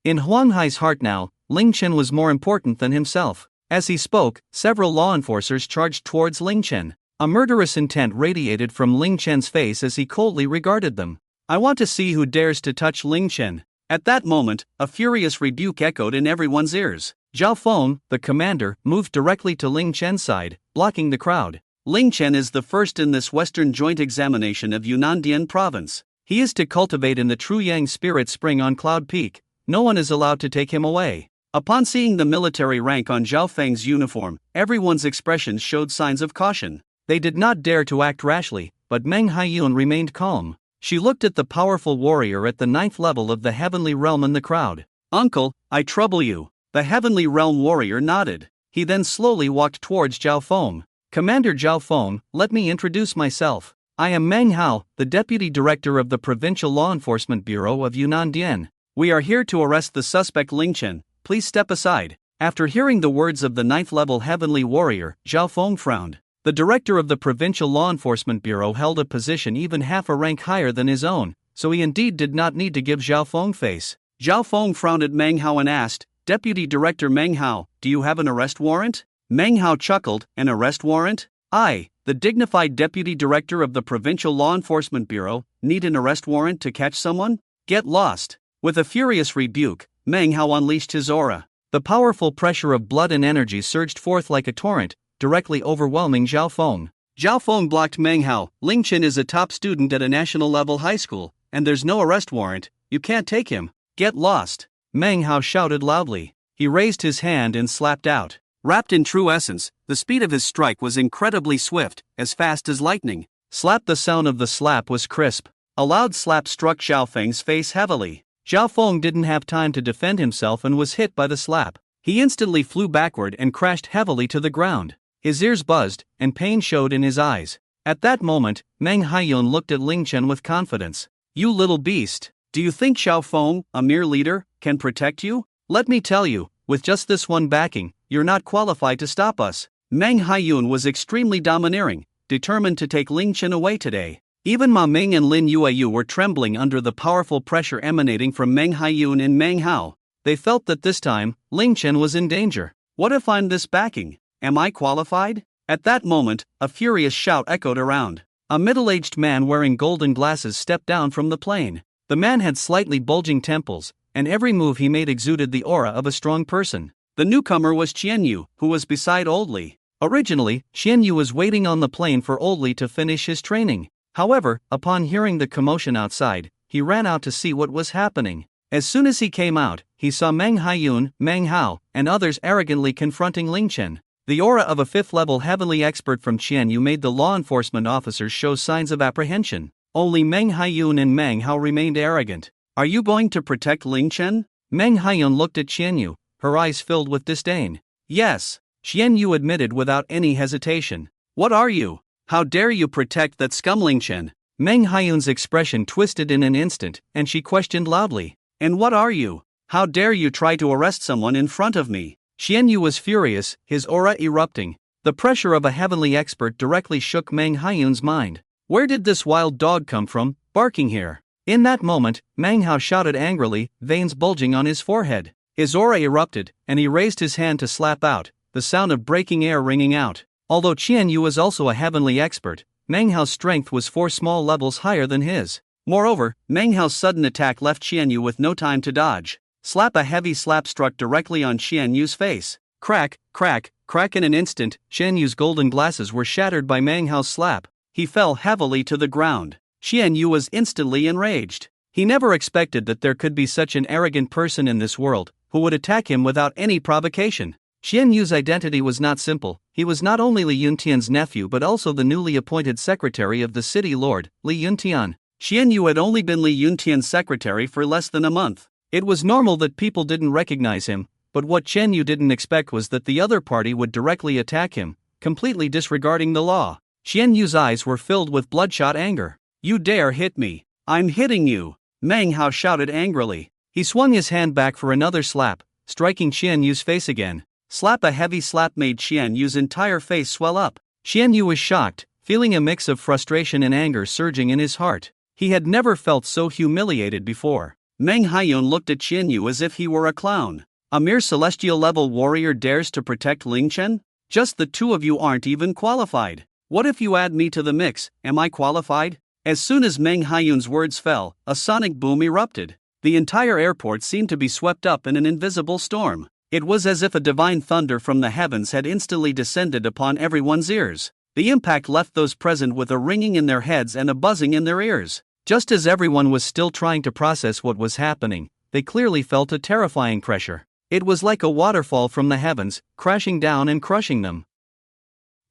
Speaker 1: In Huang Hai's heart now, Ling Chen was more important than himself. As he spoke, several law enforcers charged towards Ling Chen. A murderous intent radiated from Ling Chen's face as he coldly regarded them. I want to see who dares to touch Ling Chen. At that moment, a furious rebuke echoed in everyone's ears. Zhao Feng, the commander, moved directly to Ling Chen's side, blocking the crowd. Ling Chen is the first in this Western joint examination of Yunnan province. He is to cultivate in the True Yang Spirit Spring on Cloud Peak. No one is allowed to take him away. Upon seeing the military rank on Zhao Feng's uniform, everyone's expressions showed signs of caution. They did not dare to act rashly, but Meng Haiyun remained calm. She looked at the powerful warrior at the 9th level of the heavenly realm in the crowd. Uncle, I trouble you. The heavenly realm warrior nodded. He then slowly walked towards Zhao Feng. Commander Zhao Feng, let me introduce myself. I am Meng Hao, the Deputy Director of the Provincial Law Enforcement Bureau of Yunnan. We are here to arrest the suspect Ling Chen. Please step aside. After hearing the words of the 9th level heavenly warrior, Zhao Feng frowned. The director of the Provincial Law Enforcement Bureau held a position even half a rank higher than his own, so he indeed did not need to give Zhao Feng face. Zhao Feng frowned at Meng Hao and asked, Deputy Director Meng Hao, do you have an arrest warrant? Meng Hao chuckled, an arrest warrant? I, the dignified Deputy Director of the Provincial Law Enforcement Bureau, need an arrest warrant to catch someone? Get lost. With a furious rebuke, Meng Hao unleashed his aura. The powerful pressure of blood and energy surged forth like a torrent, directly overwhelming Zhao Feng. Zhao Feng blocked Meng Hao. Ling Chen is a top student at a national level high school, and there's no arrest warrant. You can't take him. Get lost. Meng Hao shouted loudly. He raised his hand and slapped out. Wrapped in true essence, the speed of his strike was incredibly swift, as fast as lightning. Slap. The sound of the slap was crisp. A loud slap struck Zhao Feng's face heavily. Zhao Feng didn't have time to defend himself and was hit by the slap. He instantly flew backward and crashed heavily to the ground. His ears buzzed, and pain showed in his eyes. At that moment, Meng Haiyun looked at Ling Chen with confidence. You little beast, do you think Zhao Feng, a mere leader, can protect you? Let me tell you, with just this one backing, you're not qualified to stop us. Meng Haiyun was extremely domineering, determined to take Ling Chen away today. Even Ma Ming and Lin Yueyu were trembling under the powerful pressure emanating from Meng Haiyun and Meng Hao. They felt that this time, Ling Chen was in danger. What if I'm this backing? Am I qualified? At that moment, a furious shout echoed around. A middle-aged man wearing golden glasses stepped down from the plane. The man had slightly bulging temples, and every move he made exuded the aura of a strong person. The newcomer was Qianyu, who was beside Old Li. Originally, Qianyu was waiting on the plane for Old Li to finish his training. However, upon hearing the commotion outside, he ran out to see what was happening. As soon as he came out, he saw Meng Haiyun, Meng Hao, and others arrogantly confronting Ling Chen. The aura of a 5th-level heavenly expert from Qianyu made the law enforcement officers show signs of apprehension. Only Meng Haiyun and Meng Hao remained arrogant. Are you going to protect Ling Chen? Meng Haiyun looked at Qianyu, her eyes filled with disdain. Yes, Qianyu admitted without any hesitation. What are you? How dare you protect that scum Ling Chen? Meng Haiyun's expression twisted in an instant, and she questioned loudly. And what are you? How dare you try to arrest someone in front of me? Qianyu was furious, his aura erupting. The pressure of a heavenly expert directly shook Meng Haiyun's mind. Where did this wild dog come from, barking here? In that moment, Meng Hao shouted angrily, veins bulging on his forehead. His aura erupted, and he raised his hand to slap out, the sound of breaking air ringing out. Although Qianyu was also a heavenly expert, Meng Hao's strength was 4 small levels higher than his. Moreover, Meng Hao's sudden attack left Qianyu with no time to dodge. Slap. A heavy slap struck directly on Qianyu's face. Crack, crack, crack. In an instant, Qianyu's golden glasses were shattered by Meng Hao's slap. He fell heavily to the ground. Qianyu was instantly enraged. He never expected that there could be such an arrogant person in this world, who would attack him without any provocation. Qianyu's identity was not simple. He was not only Li Yuntian's nephew but also the newly appointed secretary of the city lord, Li Yuntian. Qianyu had only been Li Yuntian's secretary for less than a month. It was normal that people didn't recognize him, but what Qianyu didn't expect was that the other party would directly attack him, completely disregarding the law. Qianyu's eyes were filled with bloodshot anger. You dare hit me? I'm hitting you! Meng Hao shouted angrily. He swung his hand back for another slap, striking Qianyu's face again. Slap. A heavy slap made Qianyu's entire face swell up. Qianyu was shocked, feeling a mix of frustration and anger surging in his heart. He had never felt so humiliated before. Mang Hayun looked at Qianyu as if he were a clown. A mere celestial level warrior dares to protect Ling Chen? Just the two of you aren't even qualified. What if you add me to the mix, am I qualified? As soon as Mang Hayun's words fell, a sonic boom erupted. The entire airport seemed to be swept up in an invisible storm. It was as if a divine thunder from the heavens had instantly descended upon everyone's ears. The impact left those present with a ringing in their heads and a buzzing in their ears. Just as everyone was still trying to process what was happening, they clearly felt a terrifying pressure. It was like a waterfall from the heavens, crashing down and crushing them.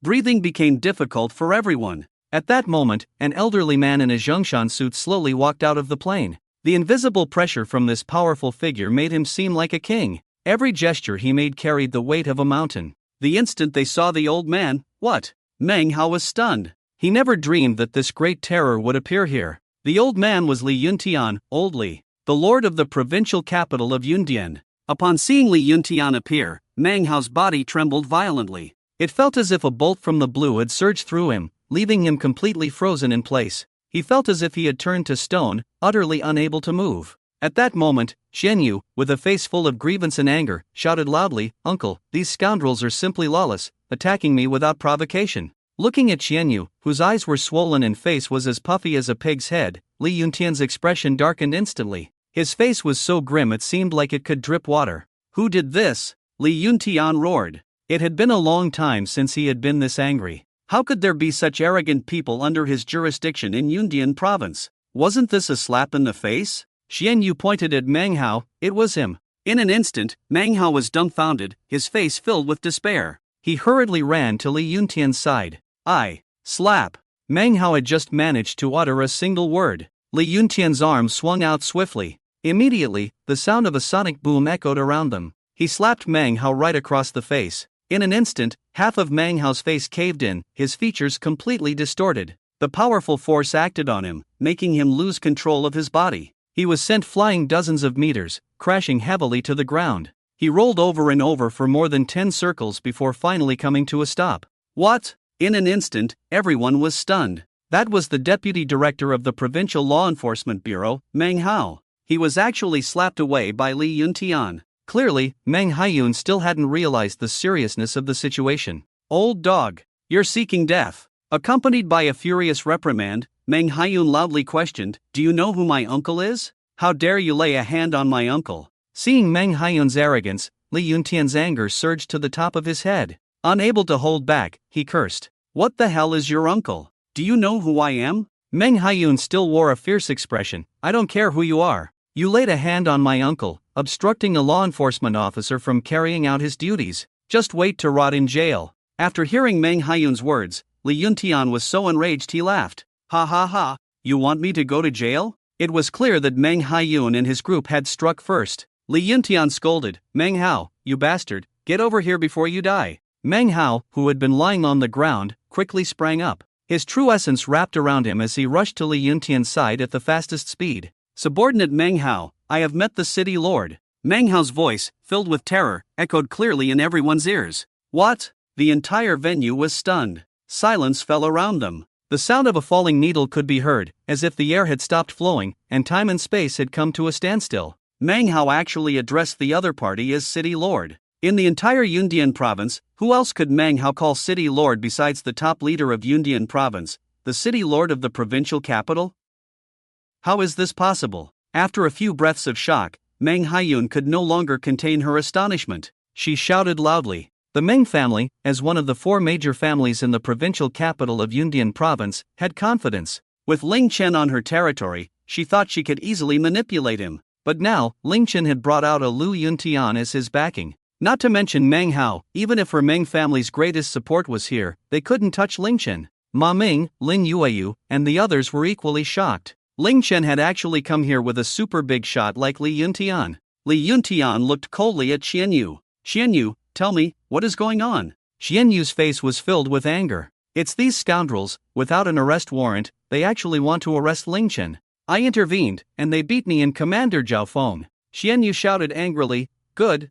Speaker 1: Breathing became difficult for everyone. At that moment, an elderly man in a Zhongshan suit slowly walked out of the plane. The invisible pressure from this powerful figure made him seem like a king. Every gesture he made carried the weight of a mountain. The instant they saw the old man, what? Meng Hao was stunned. He never dreamed that this great terror would appear here. The old man was Li Yuntian, Old Li, the lord of the provincial capital of Yundian. Upon seeing Li Yuntian appear, Meng Hao's body trembled violently. It felt as if a bolt from the blue had surged through him, leaving him completely frozen in place. He felt as if he had turned to stone, utterly unable to move. At that moment, Qianyu, with a face full of grievance and anger, shouted loudly, "Uncle, these scoundrels are simply lawless, attacking me without provocation." Looking at Qianyu, whose eyes were swollen and face was as puffy as a pig's head, Li Yuntian's expression darkened instantly. His face was so grim it seemed like it could drip water. "Who did this?" Li Yuntian roared. It had been a long time since he had been this angry. How could there be such arrogant people under his jurisdiction in Yundian province? Wasn't this a slap in the face? Qianyu pointed at Meng Hao. It was him. In an instant, Meng Hao was dumbfounded, his face filled with despair. He hurriedly ran to Li Yuntian's side. Slap. Meng Hao had just managed to utter a single word. Li Yuntian's arm swung out swiftly. Immediately, the sound of a sonic boom echoed around them. He slapped Meng Hao right across the face. In an instant, half of Meng Hao's face caved in, his features completely distorted. The powerful force acted on him, making him lose control of his body. He was sent flying dozens of meters, crashing heavily to the ground. He rolled over and over for more than 10 circles before finally coming to a stop. What? In an instant, everyone was stunned. That was the deputy director of the Provincial Law Enforcement Bureau, Meng Hao. He was actually slapped away by Li Yuntian. Clearly, Meng Hayun still hadn't realized the seriousness of the situation. "Old dog, you're seeking death." Accompanied by a furious reprimand, Meng Hayun loudly questioned, "Do you know who my uncle is? How dare you lay a hand on my uncle?" Seeing Meng Hayun's arrogance, Li Yuntian's anger surged to the top of his head. Unable to hold back, he cursed. "What the hell is your uncle? Do you know who I am?" Meng Hayun still wore a fierce expression. "I don't care who you are. You laid a hand on my uncle, obstructing a law enforcement officer from carrying out his duties. Just wait to rot in jail." After hearing Meng Hayun's words, Li Yuntian was so enraged he laughed. "Ha ha ha, you want me to go to jail?" It was clear that Meng Hayun and his group had struck first. Li Yuntian scolded, "Meng Hao, you bastard, get over here before you die." Meng Hao, who had been lying on the ground, quickly sprang up. His true essence wrapped around him as he rushed to Li Yuntian's side at the fastest speed. "Subordinate Meng Hao, I have met the city lord." Meng Hao's voice, filled with terror, echoed clearly in everyone's ears. "What?" The entire venue was stunned. Silence fell around them. The sound of a falling needle could be heard, as if the air had stopped flowing, and time and space had come to a standstill. Meng Hao actually addressed the other party as city lord. In the entire Yundian province, who else could Meng Hao call city lord besides the top leader of Yundian province, the city lord of the provincial capital? How is this possible? After a few breaths of shock, Meng Hayun could no longer contain her astonishment. She shouted loudly. The Meng family, as one of the 4 major families in the provincial capital of Yundian province, had confidence. With Ling Chen on her territory, she thought she could easily manipulate him. But now, Ling Chen had brought out a Lu Yuntian as his backing. Not to mention Meng Hao, even if her Meng family's greatest support was here, they couldn't touch Ling Chen. Ma Ming, Lin Yueyu, and the others were equally shocked. Ling Chen had actually come here with a super big shot like Li Yuntian. Li Yuntian looked coldly at Qianyu. "Qianyu, tell me, what is going on?" Qianyu's face was filled with anger. "It's these scoundrels, without an arrest warrant, they actually want to arrest Ling Chen. I intervened, and they beat me and Commander Zhao Feng." Qianyu shouted angrily, Good.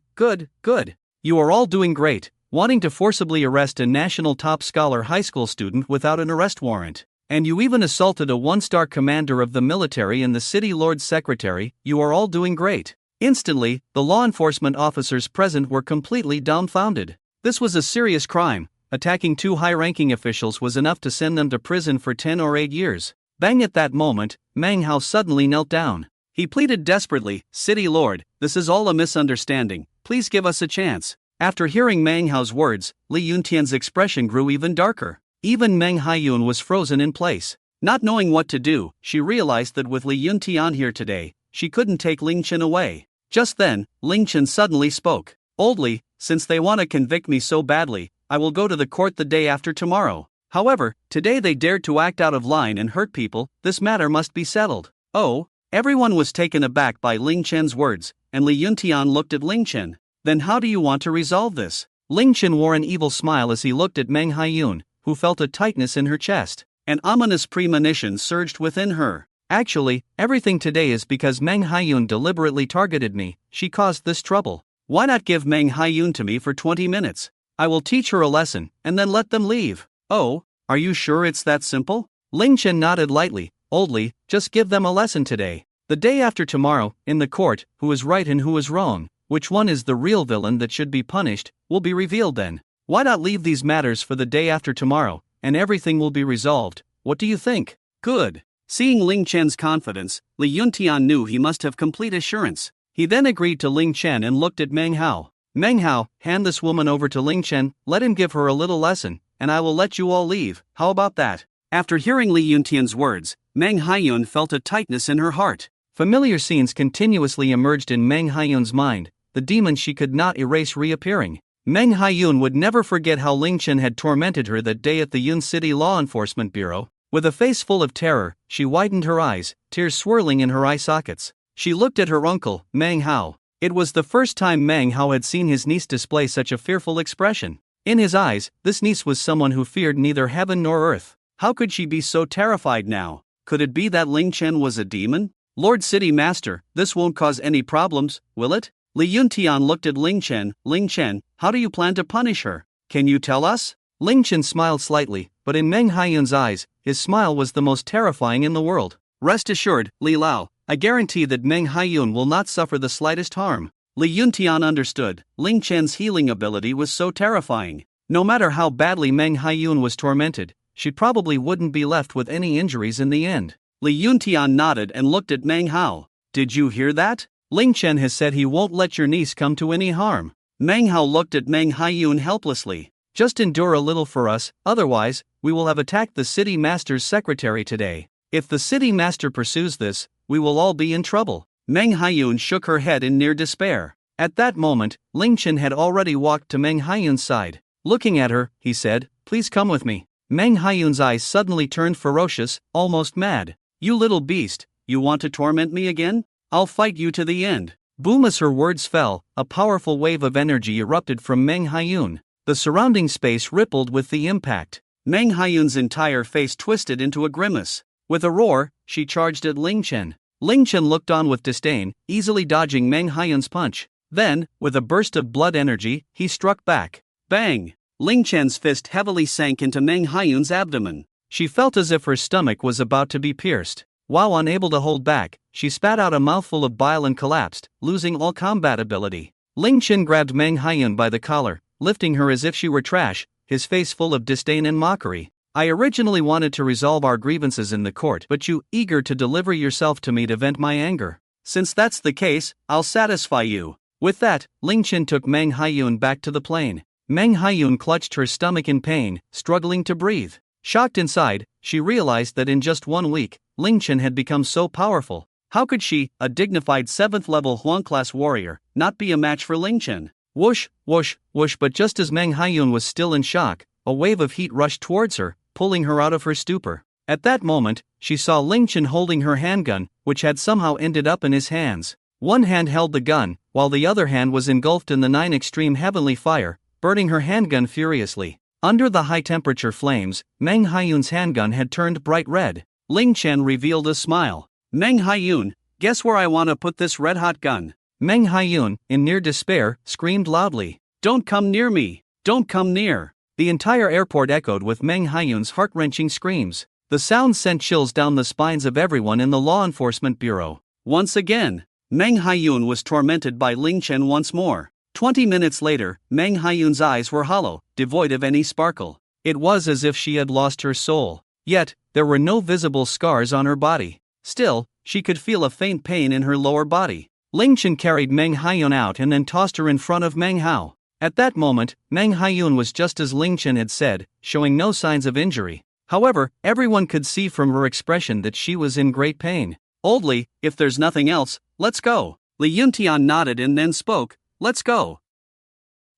Speaker 1: You are all doing great, wanting to forcibly arrest a national top scholar high school student without an arrest warrant. And you even assaulted a one-star commander of the military and the city lord's secretary. You are all doing great." Instantly, the law enforcement officers present were completely dumbfounded. This was a serious crime. Attacking two high-ranking officials was enough to send them to prison for 10 or 8 years. Bang! At that moment, Mang Hao suddenly knelt down. He pleaded desperately, "City Lord, this is all a misunderstanding. Please give us a chance." After hearing Mang Hao's words, Li Yuntian's expression grew even darker. Even Meng Haiyun was frozen in place. Not knowing what to do, she realized that with Li Yuntian here today, she couldn't take Ling Chen away. Just then, Ling Chen suddenly spoke. "Oldly, since they want to convict me so badly, I will go to the court the day after tomorrow. However, today they dared to act out of line and hurt people. This matter must be settled." "Oh?" Everyone was taken aback by Ling Chen's words, and Li Yuntian looked at Ling Chen. "Then how do you want to resolve this?" Ling Chen wore an evil smile as he looked at Meng Haiyun, who felt a tightness in her chest. An ominous premonition surged within her. "Actually, everything today is because Meng Haiyun deliberately targeted me. She caused this trouble. Why not give Meng Haiyun to me for 20 minutes? I will teach her a lesson, and then let them leave." "Oh, are you sure it's that simple?" Ling Chen nodded lightly. "Oldly, just give them a lesson today. The day after tomorrow, in the court, who is right and who is wrong, which one is the real villain that should be punished, will be revealed then. Why not leave these matters for the day after tomorrow, and everything will be resolved? What do you think?" "Good." Seeing Ling Chen's confidence, Li Yuntian knew he must have complete assurance. He then agreed to Ling Chen and looked at Meng Hao. "Meng Hao, hand this woman over to Ling Chen, let him give her a little lesson, and I will let you all leave. How about that?" After hearing Li Yuntian's words, Meng Haiyun felt a tightness in her heart. Familiar scenes continuously emerged in Meng Haiyun's mind, the demon she could not erase reappearing. Meng Haiyun would never forget how Ling Chen had tormented her that day at the Yun City Law Enforcement Bureau. With a face full of terror, she widened her eyes, tears swirling in her eye sockets. She looked at her uncle, Meng Hao. It was the first time Meng Hao had seen his niece display such a fearful expression. In his eyes, this niece was someone who feared neither heaven nor earth. How could she be so terrified now? Could it be that Ling Chen was a demon? "Lord City Master, this won't cause any problems, will it?" Li Yuntian looked at Ling Chen. "Ling Chen, how do you plan to punish her? Can you tell us?" Ling Chen smiled slightly, but in Meng Haiyun's eyes, his smile was the most terrifying in the world. "Rest assured, Li Lao, I guarantee that Meng Haiyun will not suffer the slightest harm." Li Yuntian understood. Ling Chen's healing ability was so terrifying. No matter how badly Meng Haiyun was tormented, she probably wouldn't be left with any injuries in the end. Li Yuntian nodded and looked at Meng Hao. "Did you hear that? Ling Chen has said he won't let your niece come to any harm." Meng Hao looked at Meng Haiyun helplessly. "Just endure a little for us, otherwise, we will have attacked the city master's secretary today. If the city master pursues this, we will all be in trouble." Meng Haiyun shook her head in near despair. At that moment, Ling Chen had already walked to Meng Haiyun's side. Looking at her, he said, "Please come with me." Meng Haiyun's eyes suddenly turned ferocious, almost mad. "You little beast, you want to torment me again? I'll fight you to the end." Boom! As her words fell, a powerful wave of energy erupted from Meng Haiyun. The surrounding space rippled with the impact. Meng Haiyun's entire face twisted into a grimace. With a roar, she charged at Ling Chen. Ling Chen looked on with disdain, easily dodging Meng Haiyun's punch. Then, with a burst of blood energy, he struck back. Bang! Ling Chen's fist heavily sank into Meng Haiyun's abdomen. She felt as if her stomach was about to be pierced. While unable to hold back, she spat out a mouthful of bile and collapsed, losing all combat ability. Ling Chen grabbed Meng Haiyun by the collar, lifting her as if she were trash, his face full of disdain and mockery. "I originally wanted to resolve our grievances in the court, but you, eager to deliver yourself to me to vent my anger. Since that's the case, I'll satisfy you." With that, Ling Chen took Meng Haiyun back to the plane. Meng Haiyun clutched her stomach in pain, struggling to breathe. Shocked inside, she realized that in just 1 week, Ling Chen had become so powerful. How could she, a dignified 7th-level Huang-class warrior, not be a match for Ling Chen? Whoosh, whoosh, whoosh! But just as Meng Haiyun was still in shock, a wave of heat rushed towards her, pulling her out of her stupor. At that moment, she saw Ling Chen holding her handgun, which had somehow ended up in his hands. One hand held the gun, while the other hand was engulfed in the 9 extreme heavenly fire, burning her handgun furiously. Under the high-temperature flames, Meng Haiyun's handgun had turned bright red. Ling Chen revealed a smile. "Meng Haiyun, guess where I want to put this red-hot gun?" Meng Haiyun, in near despair, screamed loudly. "Don't come near me! Don't come near!" The entire airport echoed with Meng Haiyun's heart-wrenching screams. The sound sent chills down the spines of everyone in the law enforcement bureau. Once again, Mang Hayun was tormented by Ling Chen once more. 20 minutes later, Mang Hayun's eyes were hollow, devoid of any sparkle. It was as if she had lost her soul. Yet, there were no visible scars on her body. Still, she could feel a faint pain in her lower body. Ling Chen carried Mang Hayun out and then tossed her in front of Mang Hao. At that moment, Mang Hayun was just as Ling Chen had said, showing no signs of injury. However, everyone could see from her expression that she was in great pain. Oldly, if there's nothing else, let's go. Li Yuntian nodded and then spoke, let's go.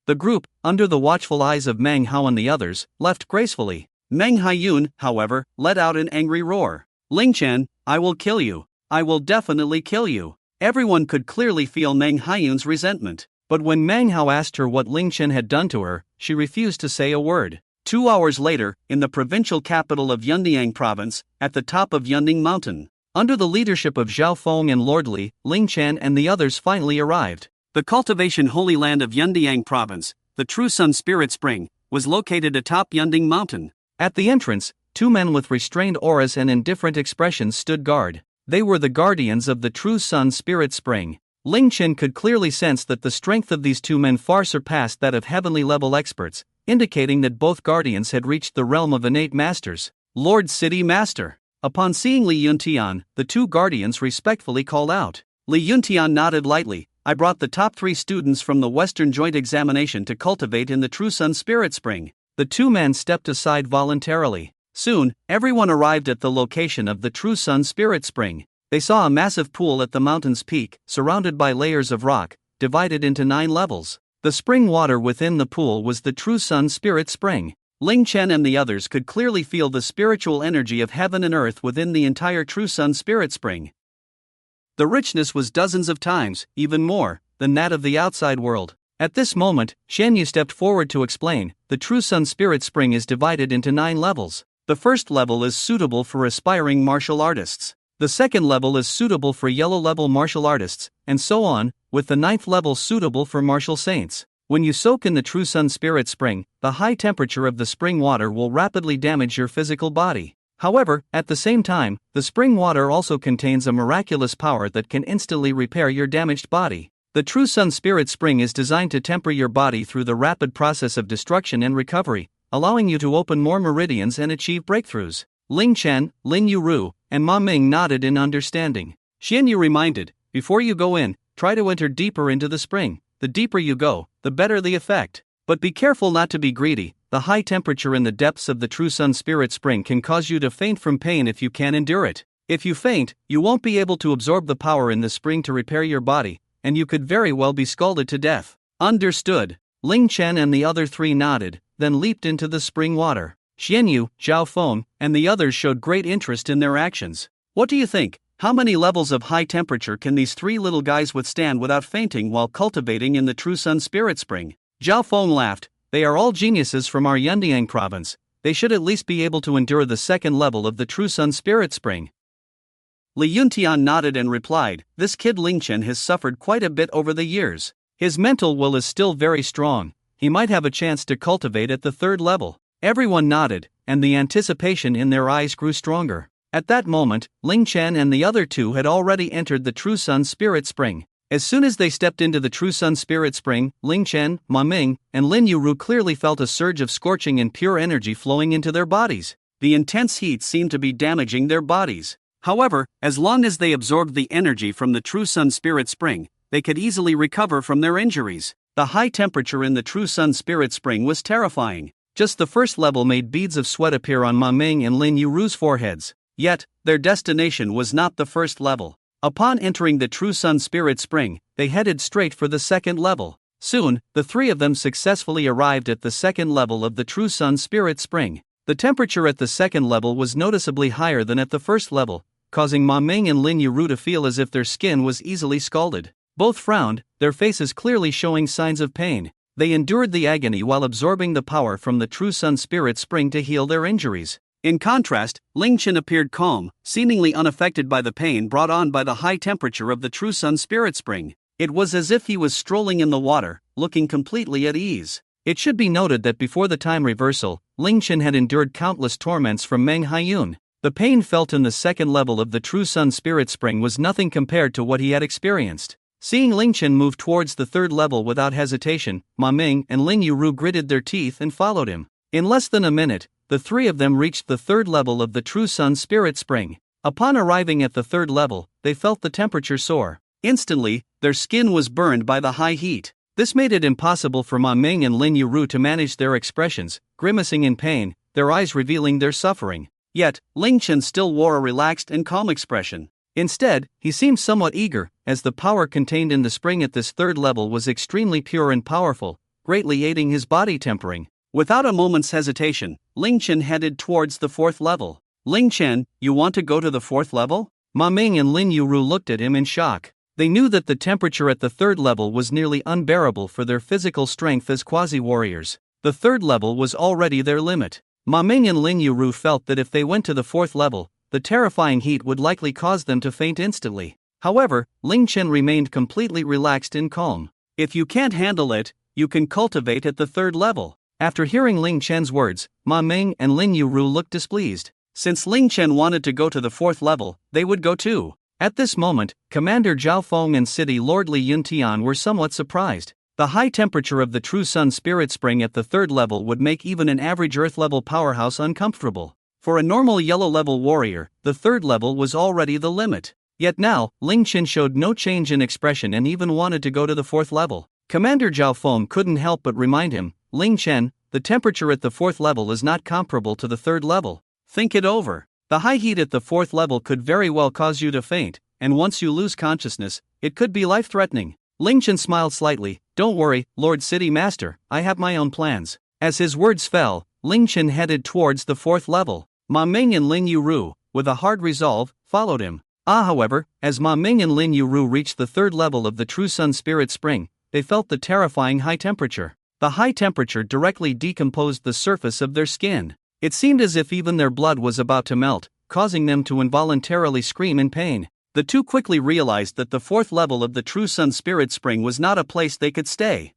Speaker 1: The group, under the watchful eyes of Mang Hao and the others, left gracefully. Mang Hayun, however, let out an angry roar. Ling Chen, I will kill you. I will definitely kill you. Everyone could clearly feel Mang Hayun's resentment. But when Mang Hao asked her what Ling Chen had done to her, she refused to say a word. 2 hours later, in the provincial capital of Yundiang province, at the top of Yunning Mountain, under the leadership of Zhao Feng and Lord Li, Ling Chen and the others finally arrived. The cultivation holy land of Yundiang province, the True Sun Spirit Spring, was located atop Yunding Mountain. At the entrance, 2 men with restrained auras and indifferent expressions stood guard. They were the guardians of the True Sun Spirit Spring. Ling Chen could clearly sense that the strength of these 2 men far surpassed that of heavenly-level experts, indicating that both guardians had reached the realm of innate masters. Lord City Master. Upon seeing Li Yuntian, the 2 guardians respectfully called out. Li Yuntian nodded lightly. I brought the top 3 students from the Western Joint Examination to cultivate in the True Sun Spirit Spring. The 2 men stepped aside voluntarily. Soon, everyone arrived at the location of the True Sun Spirit Spring. They saw a massive pool at the mountain's peak, surrounded by layers of rock, divided into 9 levels. The spring water within the pool was the True Sun Spirit Spring. Ling Chen and the others could clearly feel the spiritual energy of heaven and earth within the entire True Sun Spirit Spring. The richness was dozens of times, even more, than that of the outside world. At this moment, Shan Yu stepped forward to explain, the True Sun Spirit Spring is divided into 9 levels. The first level is suitable for aspiring martial artists. The second level is suitable for yellow-level martial artists, and so on, with the 9th level suitable for martial saints. When you soak in the True Sun Spirit Spring, the high temperature of the spring water will rapidly damage your physical body. However, at the same time, the spring water also contains a miraculous power that can instantly repair your damaged body. The True Sun Spirit Spring is designed to temper your body through the rapid process of destruction and recovery, allowing you to open more meridians and achieve breakthroughs. Ling Chen, Lin Yuru, and Ma Ming nodded in understanding. Xian Yu reminded, before you go in, try to enter deeper into the spring. The deeper you go, the better the effect. But be careful not to be greedy. The high temperature in the depths of the True Sun Spirit Spring can cause you to faint from pain if you can't endure it. If you faint, you won't be able to absorb the power in the spring to repair your body, and you could very well be scalded to death. Understood. Ling Chen and the other 3 nodded, then leaped into the spring water. Xian Yu, Zhao Feng, and the others showed great interest in their actions. What do you think? How many levels of high temperature can these 3 little guys withstand without fainting while cultivating in the True Sun Spirit Spring? Zhao Feng laughed. They are all geniuses from our Yundiang province. They should at least be able to endure the 2nd level of the True Sun Spirit Spring. Li Yuntian nodded and replied, this kid Ling Chen has suffered quite a bit over the years. His mental will is still very strong. He might have a chance to cultivate at the 3rd level. Everyone nodded, and the anticipation in their eyes grew stronger. At that moment, Ling Chen and the other 2 had already entered the True Sun Spirit Spring. As soon as they stepped into the True Sun Spirit Spring, Ling Chen, Ma Ming, and Lin Yuru clearly felt a surge of scorching and pure energy flowing into their bodies. The intense heat seemed to be damaging their bodies. However, as long as they absorbed the energy from the True Sun Spirit Spring, they could easily recover from their injuries. The high temperature in the True Sun Spirit Spring was terrifying. Just the first level made beads of sweat appear on Ma Ming and Lin Yuru's foreheads. Yet, their destination was not the first level. Upon entering the True Sun Spirit Spring, they headed straight for the 2nd level. Soon, the 3 of them successfully arrived at the 2nd level of the True Sun Spirit Spring. The temperature at the 2nd level was noticeably higher than at the 1st level, causing Ma Ming and Lin Yuru to feel as if their skin was easily scalded. Both frowned, their faces clearly showing signs of pain. They endured the agony while absorbing the power from the True Sun Spirit Spring to heal their injuries. In contrast, Ling Chen appeared calm, seemingly unaffected by the pain brought on by the high temperature of the True Sun Spirit Spring. It was as if he was strolling in the water, looking completely at ease. It should be noted that before the time reversal, Ling Chen had endured countless torments from Mang Hayun. The pain felt in the second level of the True Sun Spirit Spring was nothing compared to what he had experienced. Seeing Ling Chen move towards the third level without hesitation, Ma Ming and Lin Yu Ru gritted their teeth and followed him. In less than a minute, the three of them reached the third level of the True Sun Spirit Spring. Upon arriving at the third level, they felt the temperature soar. Instantly, their skin was burned by the high heat. This made it impossible for Ma Ming and Lin Yu Ru to manage their expressions, grimacing in pain, their eyes revealing their suffering. Yet, Ling Chen still wore a relaxed and calm expression. Instead, he seemed somewhat eager, as the power contained in the spring at this third level was extremely pure and powerful, greatly aiding his body tempering. Without a moment's hesitation, Ling Chen headed towards the fourth level. Ling Chen, you want to go to the fourth level? Ma Ming and Lin Yu Ru looked at him in shock. They knew that the temperature at the third level was nearly unbearable for their physical strength as quasi-warriors. The third level was already their limit. Ma Ming and Lin Yu Ru felt that if they went to the fourth level, the terrifying heat would likely cause them to faint instantly. However, Ling Chen remained completely relaxed and calm. If you can't handle it, you can cultivate at the third level. After hearing Ling Chen's words, Ma Ming and Lin Yu Ru looked displeased. Since Ling Chen wanted to go to the fourth level, they would go too. At this moment, Commander Zhao Feng and City Lord Li Yuntian were somewhat surprised. The high temperature of the True Sun Spirit Spring at the third level would make even an average Earth-level powerhouse uncomfortable. For a normal yellow-level warrior, the third level was already the limit. Yet now, Ling Chen showed no change in expression and even wanted to go to the fourth level. Commander Zhao Feng couldn't help but remind him, Ling Chen, the temperature at the fourth level is not comparable to the third level. Think it over. The high heat at the fourth level could very well cause you to faint, and once you lose consciousness, it could be life-threatening. Ling Chen smiled slightly. Don't worry, Lord City Master, I have my own plans. As his words fell, Ling Chen headed towards the fourth level. Ma Ming and Lin Yu Ru, with a hard resolve, followed him. However, as Ma Ming and Lin Yu Ru reached the third level of the True Sun Spirit Spring, they felt the terrifying high temperature. The high temperature directly decomposed the surface of their skin. It seemed as if even their blood was about to melt, causing them to involuntarily scream in pain. The two quickly realized that the fourth level of the True Sun Spirit Spring was not a place they could stay.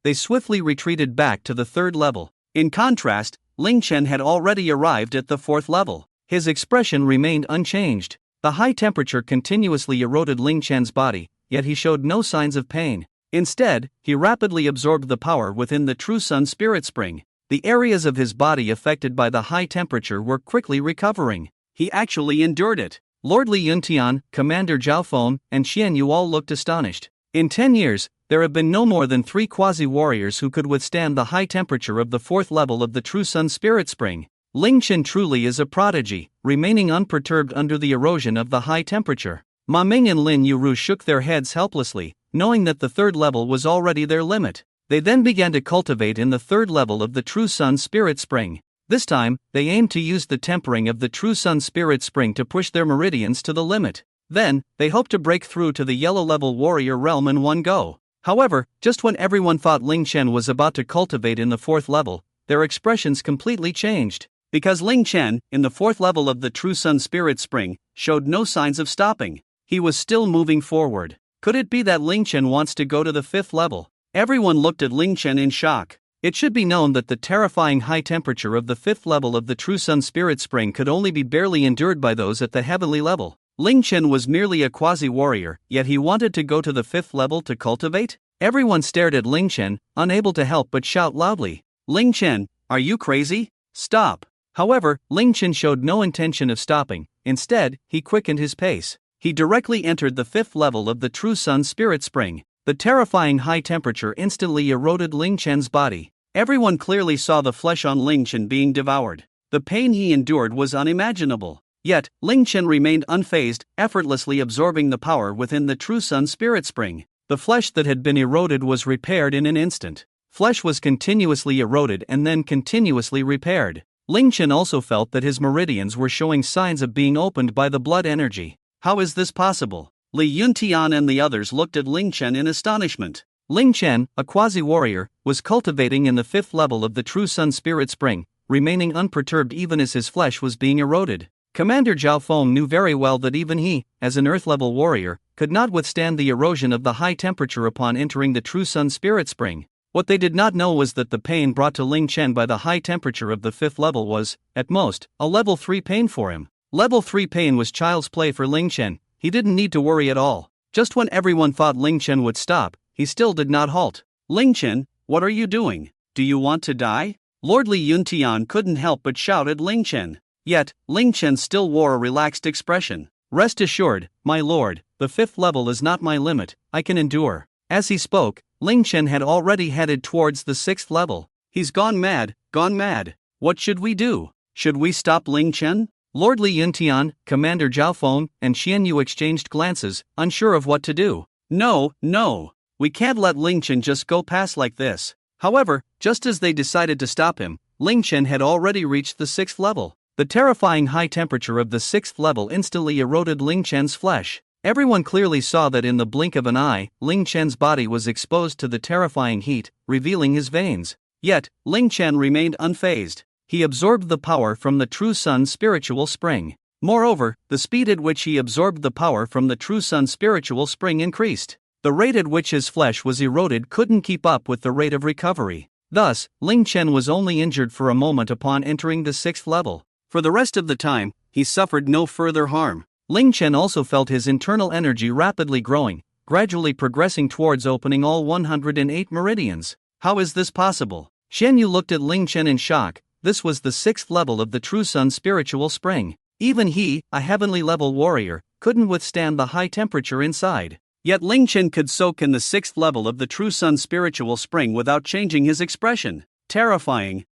Speaker 1: They swiftly retreated back to the third level. In contrast, Ling Chen had already arrived at the fourth level. His expression remained unchanged. The high temperature continuously eroded Ling Chen's body, yet he showed no signs of pain. Instead, he rapidly absorbed the power within the True Sun Spirit Spring. The areas of his body affected by the high temperature were quickly recovering. He actually endured it. Lord Li Yuntian, Commander Zhao Feng, and Xian Yu all looked astonished. In 10 years, there have been no more than 3 quasi-warriors who could withstand the high temperature of the fourth level of the True Sun Spirit Spring. Ling Chen truly is a prodigy, remaining unperturbed under the erosion of the high temperature. Ma Ming and Lin Yu Ru shook their heads helplessly, knowing that the third level was already their limit. They then began to cultivate in the third level of the True Sun Spirit Spring. This time, they aimed to use the tempering of the True Sun Spirit Spring to push their meridians to the limit. Then, they hoped to break through to the yellow-level warrior realm in one go. However, just when everyone thought Ling Chen was about to cultivate in the fourth level, their expressions completely changed. Because Ling Chen, in the fourth level of the True Sun Spirit Spring, showed no signs of stopping. He was still moving forward. Could it be that Ling Chen wants to go to the fifth level? Everyone looked at Ling Chen in shock. It should be known that the terrifying high temperature of the fifth level of the True Sun Spirit Spring could only be barely endured by those at the heavenly level. Ling Chen was merely a quasi-warrior, yet he wanted to go to the fifth level to cultivate? Everyone stared at Ling Chen, unable to help but shout loudly. Ling Chen, are you crazy? Stop! However, Ling Chen showed no intention of stopping. Instead, he quickened his pace. He directly entered the fifth level of the True Sun Spirit Spring. The terrifying high temperature instantly eroded Ling Chen's body. Everyone clearly saw the flesh on Ling Chen being devoured. The pain he endured was unimaginable. Yet, Ling Chen remained unfazed, effortlessly absorbing the power within the True Sun Spirit Spring. The flesh that had been eroded was repaired in an instant. Flesh was continuously eroded and then continuously repaired. Ling Chen also felt that his meridians were showing signs of being opened by the blood energy. How is this possible? Li Yuntian and the others looked at Ling Chen in astonishment. Ling Chen, a quasi-warrior, was cultivating in the fifth level of the True Sun Spirit Spring, remaining unperturbed even as his flesh was being eroded. Commander Zhao Feng knew very well that even he, as an Earth-level warrior, could not withstand the erosion of the high temperature upon entering the True Sun Spirit Spring. What they did not know was that the pain brought to Ling Chen by the high temperature of the 5th level was, at most, a level 3 pain for him. Level 3 pain was child's play for Ling Chen. He didn't need to worry at all. Just when everyone thought Ling Chen would stop, he still did not halt. Ling Chen, what are you doing? Do you want to die? Lordly Yun Tian couldn't help but shout at Ling Chen. Yet, Ling Chen still wore a relaxed expression. Rest assured, my lord, the 5th level is not my limit, I can endure. As he spoke, Ling Chen had already headed towards the 6th level. He's gone mad, gone mad. What should we do? Should we stop Ling Chen? Lordly Yuntian, Commander Zhao Feng, and Xian Yu exchanged glances, unsure of what to do. No, we can't let Ling Chen just go past like this. However, just as they decided to stop him, Ling Chen had already reached the 6th level. The terrifying high temperature of the 6th level instantly eroded Ling Chen's flesh. Everyone clearly saw that in the blink of an eye, Ling Chen's body was exposed to the terrifying heat, revealing his veins. Yet, Ling Chen remained unfazed. He absorbed the power from the True Sun's spiritual spring. Moreover, the speed at which he absorbed the power from the True Sun's spiritual spring increased. The rate at which his flesh was eroded couldn't keep up with the rate of recovery. Thus, Ling Chen was only injured for a moment upon entering the 6th level. For the rest of the time, he suffered no further harm. Ling Chen also felt his internal energy rapidly growing, gradually progressing towards opening all 108 meridians. How is this possible? Xian Yu looked at Ling Chen in shock. This was the 6th level of the True Sun's spiritual spring. Even he, a heavenly level warrior, couldn't withstand the high temperature inside. Yet Ling Chen could soak in the 6th level of the True Sun's spiritual spring without changing his expression. Terrifying.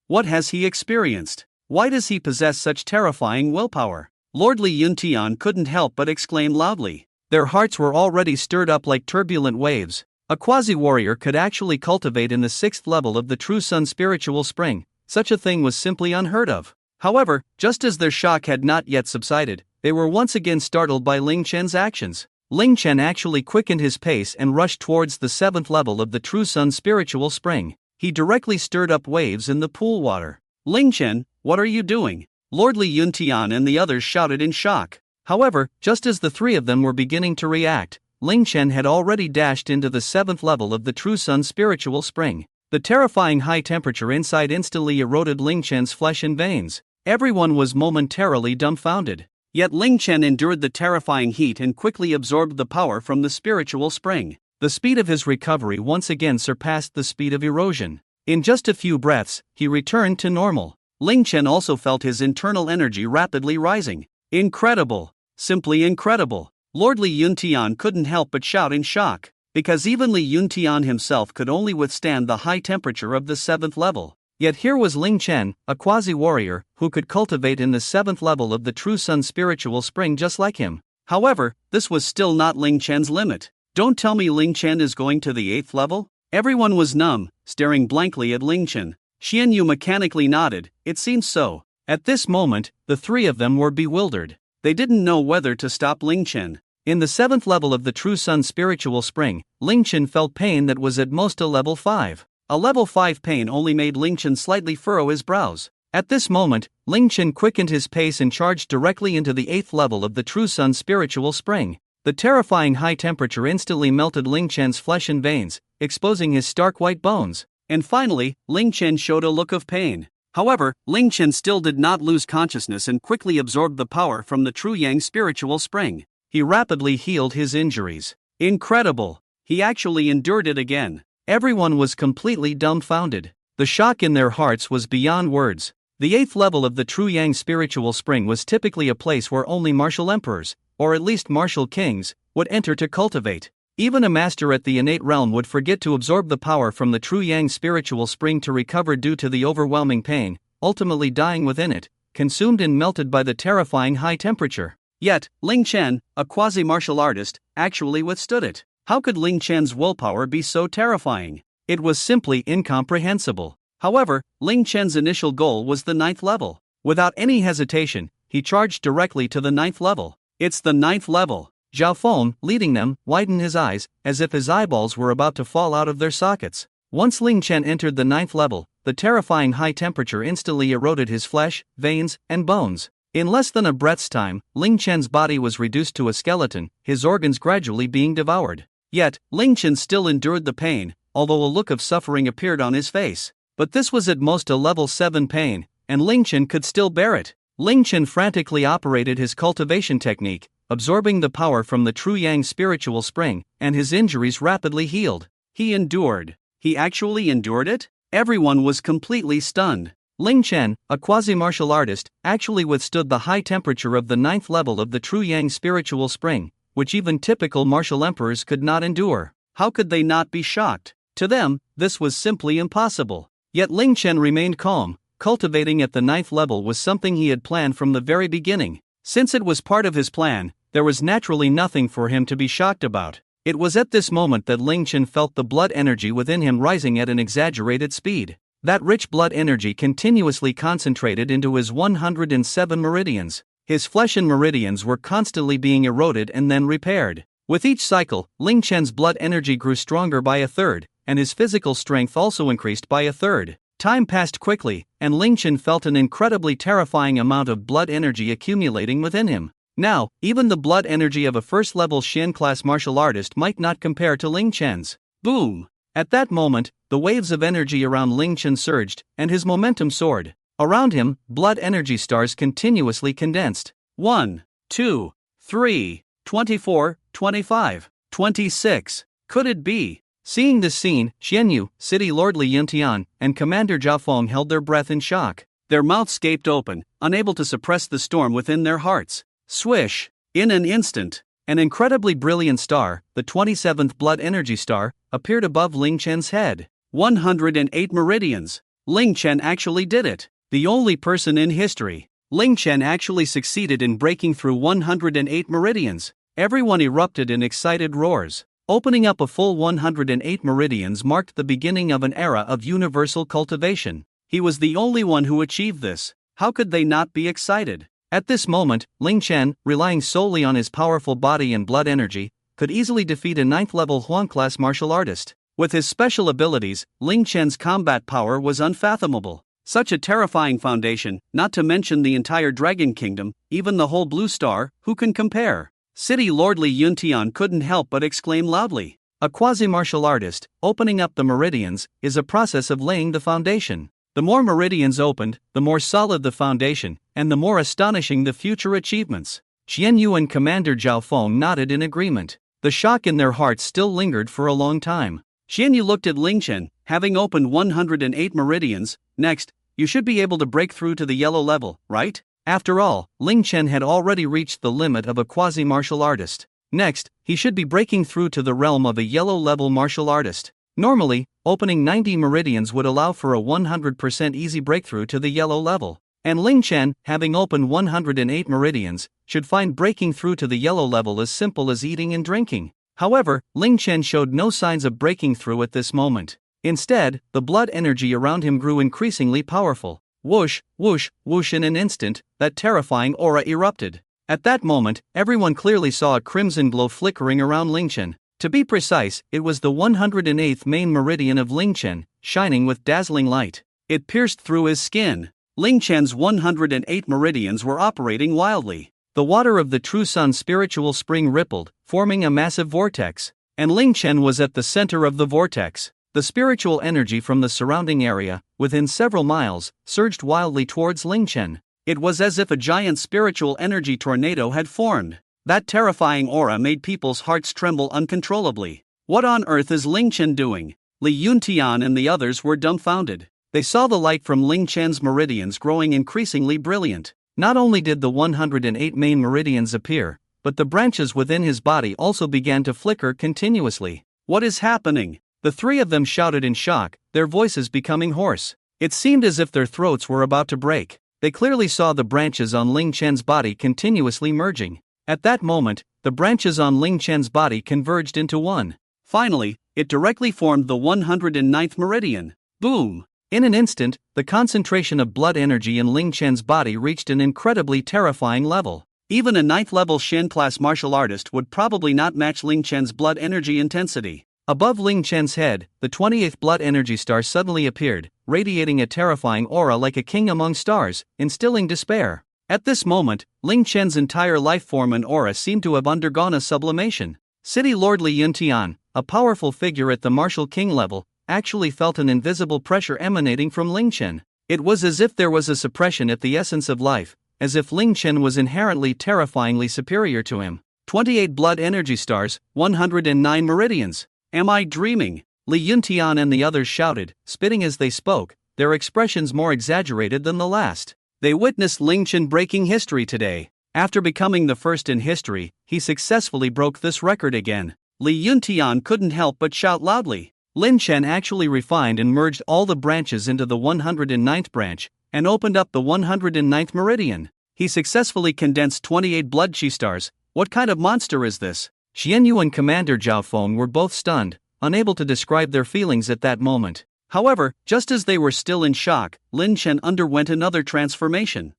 Speaker 1: What has he experienced? Why does he possess such terrifying willpower? Lordly Yuntian couldn't help but exclaim loudly. Their hearts were already stirred up like turbulent waves. A quasi-warrior could actually cultivate in the 6th level of the True Sun spiritual spring. Such a thing was simply unheard of. However, just as their shock had not yet subsided, they were once again startled by Ling Chen's actions. Ling Chen actually quickened his pace and rushed towards the 7th level of the True Sun spiritual spring. He directly stirred up waves in the pool water. Ling Chen, what are you doing? Lordly Yuntian and the others shouted in shock. However, just as the three of them were beginning to react, Ling Chen had already dashed into the 7th level of the True Sun spiritual spring. The terrifying high temperature inside instantly eroded Ling Chen's flesh and veins. Everyone was momentarily dumbfounded. Yet Ling Chen endured the terrifying heat and quickly absorbed the power from the spiritual spring. The speed of his recovery once again surpassed the speed of erosion. In just a few breaths, he returned to normal. Ling Chen also felt his internal energy rapidly rising. Incredible! Simply incredible! Lordly Yuntian couldn't help but shout in shock, because even Li Yuntian himself could only withstand the high temperature of the 7th level. Yet here was Ling Chen, a quasi-warrior, who could cultivate in the 7th level of the True Sun spiritual spring just like him. However, this was still not Ling Chen's limit. Don't tell me Ling Chen is going to the 8th level? Everyone was numb, staring blankly at Ling Chen. Xian Yu mechanically nodded. It seems so. At this moment, the three of them were bewildered. They didn't know whether to stop Ling Chen. In the 7th level of the True Sun spiritual spring, Ling Chen felt pain that was at most a level 5. A level 5 pain only made Ling Chen slightly furrow his brows. At this moment, Ling Chen quickened his pace and charged directly into the 8th level of the True Sun spiritual spring. The terrifying high temperature instantly melted Ling Chen's flesh and veins, exposing his stark white bones. And finally, Ling Chen showed a look of pain. However, Ling Chen still did not lose consciousness and quickly absorbed the power from the True Yang spiritual spring. He rapidly healed his injuries. Incredible! He actually endured it again. Everyone was completely dumbfounded. The shock in their hearts was beyond words. The 8th level of the True Yang spiritual spring was typically a place where only martial emperors, or at least martial kings, would enter to cultivate. Even a master at the innate realm would forget to absorb the power from the True Yang spiritual spring to recover due to the overwhelming pain, ultimately dying within it, consumed and melted by the terrifying high temperature. Yet, Ling Chen, a quasi-martial artist, actually withstood it. How could Ling Chen's willpower be so terrifying? It was simply incomprehensible. However, Ling Chen's initial goal was the 9th level. Without any hesitation, he charged directly to the 9th level. It's the 9th level. Zhao Feng, leading them, widened his eyes, as if his eyeballs were about to fall out of their sockets. Once Ling Chen entered the 9th level, the terrifying high temperature instantly eroded his flesh, veins, and bones. In less than a breath's time, Ling Chen's body was reduced to a skeleton, his organs gradually being devoured. Yet, Ling Chen still endured the pain, although a look of suffering appeared on his face. But this was at most a level 7 pain, and Ling Chen could still bear it. Ling Chen frantically operated his cultivation technique, absorbing the power from the true yang spiritual spring, and his injuries rapidly healed. He endured. He actually endured it? Everyone was completely stunned. Ling Chen, a quasi-martial artist, actually withstood the high temperature of the 9th level of the true yang spiritual spring, which even typical martial emperors could not endure. How could they not be shocked? To them, this was simply impossible. Yet Ling Chen remained calm. Cultivating at the 9th level was something he had planned from the very beginning. Since it was part of his plan, there was naturally nothing for him to be shocked about. It was at this moment that Ling Chen felt the blood energy within him rising at an exaggerated speed. That rich blood energy continuously concentrated into his 107 meridians. His flesh and meridians were constantly being eroded and then repaired. With each cycle, Ling Chen's blood energy grew stronger by a third, and his physical strength also increased by a third. Time passed quickly, and Ling Chen felt an incredibly terrifying amount of blood energy accumulating within him. Now, even the blood energy of a first-level Shen-class martial artist might not compare to Ling Chen's. Boom! At that moment, the waves of energy around Ling Chen surged, and his momentum soared. Around him, blood energy stars continuously condensed. 1, 2, 3, 24, 25, 26. Could it be? Seeing this scene, Xianyu, City Lord Li Yuntian, and Commander Zhao Feng held their breath in shock. Their mouths gaped open, unable to suppress the storm within their hearts. Swish! In an instant, an incredibly brilliant star, the 27th blood energy star, appeared above Ling Chen's head. 108 meridians. Ling Chen actually did it. The only person in history. Ling Chen actually succeeded in breaking through 108 meridians. Everyone erupted in excited roars. Opening up a full 108 meridians marked the beginning of an era of universal cultivation. He was the only one who achieved this. How could they not be excited? At this moment, Ling Chen, relying solely on his powerful body and blood energy, could easily defeat a 9th-level Huan-class martial artist. With his special abilities, Ling Chen's combat power was unfathomable. Such a terrifying foundation, not to mention the entire Dragon Kingdom, even the whole Blue Star, who can compare? City Lord Li Yuntian couldn't help but exclaim loudly. A quasi-martial artist, opening up the meridians, is a process of laying the foundation. The more meridians opened, the more solid the foundation, and the more astonishing the future achievements. Qianyu and Commander Zhao Feng nodded in agreement. The shock in their hearts still lingered for a long time. Qianyu looked at Ling Chen, having opened 108 meridians. Next, you should be able to break through to the yellow level, right? After all, Ling Chen had already reached the limit of a quasi-martial artist. Next, he should be breaking through to the realm of a yellow-level martial artist. Normally, opening 90 meridians would allow for a 100% easy breakthrough to the yellow level. And Ling Chen, having opened 108 meridians, should find breaking through to the yellow level as simple as eating and drinking. However, Ling Chen showed no signs of breaking through at this moment. Instead, the blood energy around him grew increasingly powerful. Whoosh, whoosh, whoosh! In an instant, that terrifying aura erupted. At that moment, everyone clearly saw a crimson glow flickering around Ling Chen. To be precise, it was the 108th main meridian of Ling Chen, shining with dazzling light. It pierced through his skin. Ling Chen's 108 meridians were operating wildly. The water of the true sun spiritual spring rippled, forming a massive vortex. And Ling Chen was at the center of the vortex. The spiritual energy from the surrounding area, within several miles, surged wildly towards Ling Chen. It was as if a giant spiritual energy tornado had formed. That terrifying aura made people's hearts tremble uncontrollably. What on earth is Ling Chen doing? Li Yuntian and the others were dumbfounded. They saw the light from Ling Chen's meridians growing increasingly brilliant. Not only did the 108 main meridians appear, but the branches within his body also began to flicker continuously. What is happening? The three of them shouted in shock, their voices becoming hoarse. It seemed as if their throats were about to break. They clearly saw the branches on Ling Chen's body continuously merging. At that moment, the branches on Ling Chen's body converged into one. Finally, it directly formed the 109th meridian. Boom! In an instant, the concentration of blood energy in Ling Chen's body reached an incredibly terrifying level. Even a 9th-level Shen-class martial artist would probably not match Ling Chen's blood energy intensity. Above Ling Chen's head, the 28th blood energy star suddenly appeared, radiating a terrifying aura like a king among stars, instilling despair. At this moment, Ling Chen's entire life form and aura seemed to have undergone a sublimation. City Lord Li Yuntian, a powerful figure at the martial king level, actually felt an invisible pressure emanating from Ling Chen. It was as if there was a suppression at the essence of life, as if Ling Chen was inherently terrifyingly superior to him. 28 blood energy stars, 109 meridians. Am I dreaming? Li Yuntian and the others shouted, spitting as they spoke, their expressions more exaggerated than the last. They witnessed Ling Chen breaking history today. After becoming the first in history, he successfully broke this record again. Li Yuntian couldn't help but shout loudly. Lin Chen actually refined and merged all the branches into the 109th branch, and opened up the 109th meridian. He successfully condensed 28 blood chi stars. What kind of monster is this? Xianyu and Commander Zhao Feng were both stunned, unable to describe their feelings at that moment. However, just as they were still in shock, Lin Chen underwent another transformation.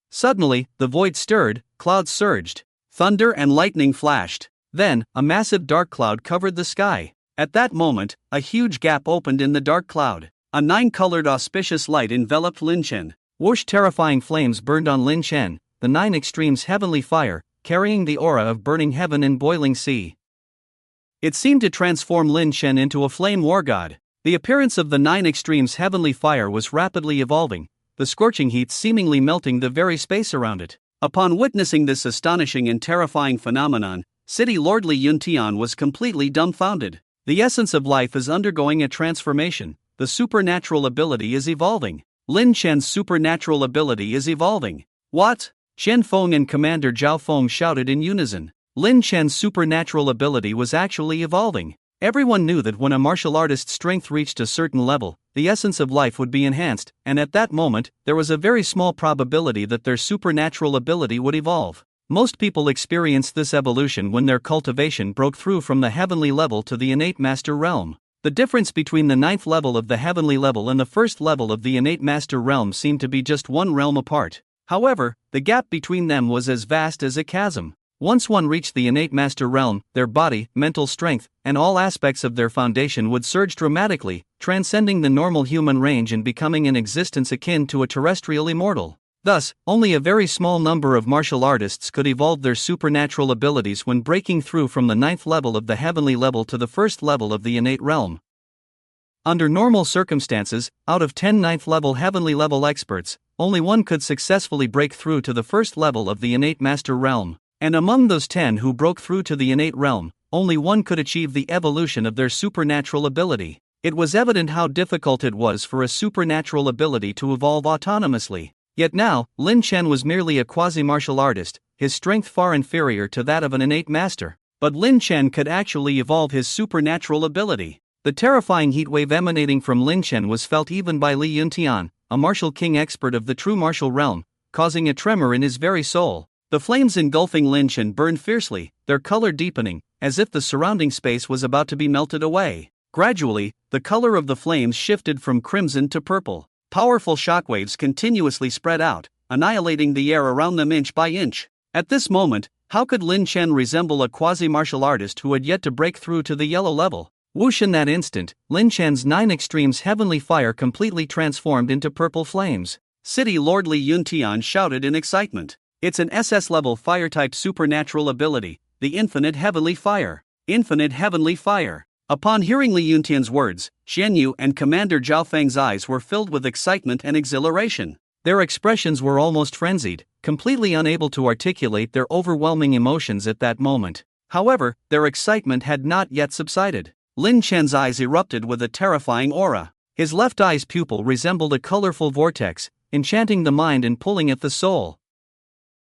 Speaker 1: Suddenly, the void stirred, clouds surged, thunder and lightning flashed. Then, a massive dark cloud covered the sky. At that moment, a huge gap opened in the dark cloud. A 9-colored auspicious light enveloped Lin Chen. Whoosh! Terrifying flames burned on Lin Chen, the 9 extremes heavenly fire, carrying the aura of burning heaven and boiling sea. It seemed to transform Lin Chen into a flame war god. The appearance of the 9 extremes heavenly fire was rapidly evolving, the scorching heat seemingly melting the very space around it. Upon witnessing this astonishing and terrifying phenomenon, City Lord Li Yuntian was completely dumbfounded. The essence of life is undergoing a transformation, the supernatural ability is evolving. Lin Chen's supernatural ability is evolving. What? Chen Feng and Commander Zhao Feng shouted in unison. Lin Chen's supernatural ability was actually evolving. Everyone knew that when a martial artist's strength reached a certain level, the essence of life would be enhanced, and at that moment, there was a very small probability that their supernatural ability would evolve. Most people experienced this evolution when their cultivation broke through from the heavenly level to the innate master realm. The difference between the 9th level of the heavenly level and the 1st level of the innate master realm seemed to be just one realm apart. However, the gap between them was as vast as a chasm. Once one reached the innate master realm, their body, mental strength, and all aspects of their foundation would surge dramatically, transcending the normal human range and becoming an existence akin to a terrestrial immortal. Thus, only a very small number of martial artists could evolve their supernatural abilities when breaking through from the 9th level of the heavenly level to the 1st level of the innate realm. Under normal circumstances, out of 10 9th level heavenly level experts, only one could successfully break through to the 1st level of the innate master realm. And among those 10 who broke through to the innate realm, only one could achieve the evolution of their supernatural ability. It was evident how difficult it was for a supernatural ability to evolve autonomously. Yet now, Lin Chen was merely a quasi-martial artist, his strength far inferior to that of an innate master. But Lin Chen could actually evolve his supernatural ability. The terrifying heatwave emanating from Lin Chen was felt even by Li Yuntian, a martial king expert of the true martial realm, causing a tremor in his very soul. The flames engulfing Lin Chen burned fiercely, their color deepening, as if the surrounding space was about to be melted away. Gradually, the color of the flames shifted from crimson to purple. Powerful shockwaves continuously spread out, annihilating the air around them inch by inch. At this moment, how could Lin Chen resemble a quasi-martial artist who had yet to break through to the yellow level? Whoosh! In that instant, Lin Chen's 9 extremes heavenly fire completely transformed into purple flames. City Lord Li Yuntian shouted in excitement. It's an SS-level fire-type supernatural ability, the Infinite Heavenly Fire. Infinite Heavenly Fire. Upon hearing Li Yuntian's words, Xianyu and Commander Zhao Feng's eyes were filled with excitement and exhilaration. Their expressions were almost frenzied, completely unable to articulate their overwhelming emotions at that moment. However, their excitement had not yet subsided. Lin Chen's eyes erupted with a terrifying aura. His left eye's pupil resembled a colorful vortex, enchanting the mind and pulling at the soul.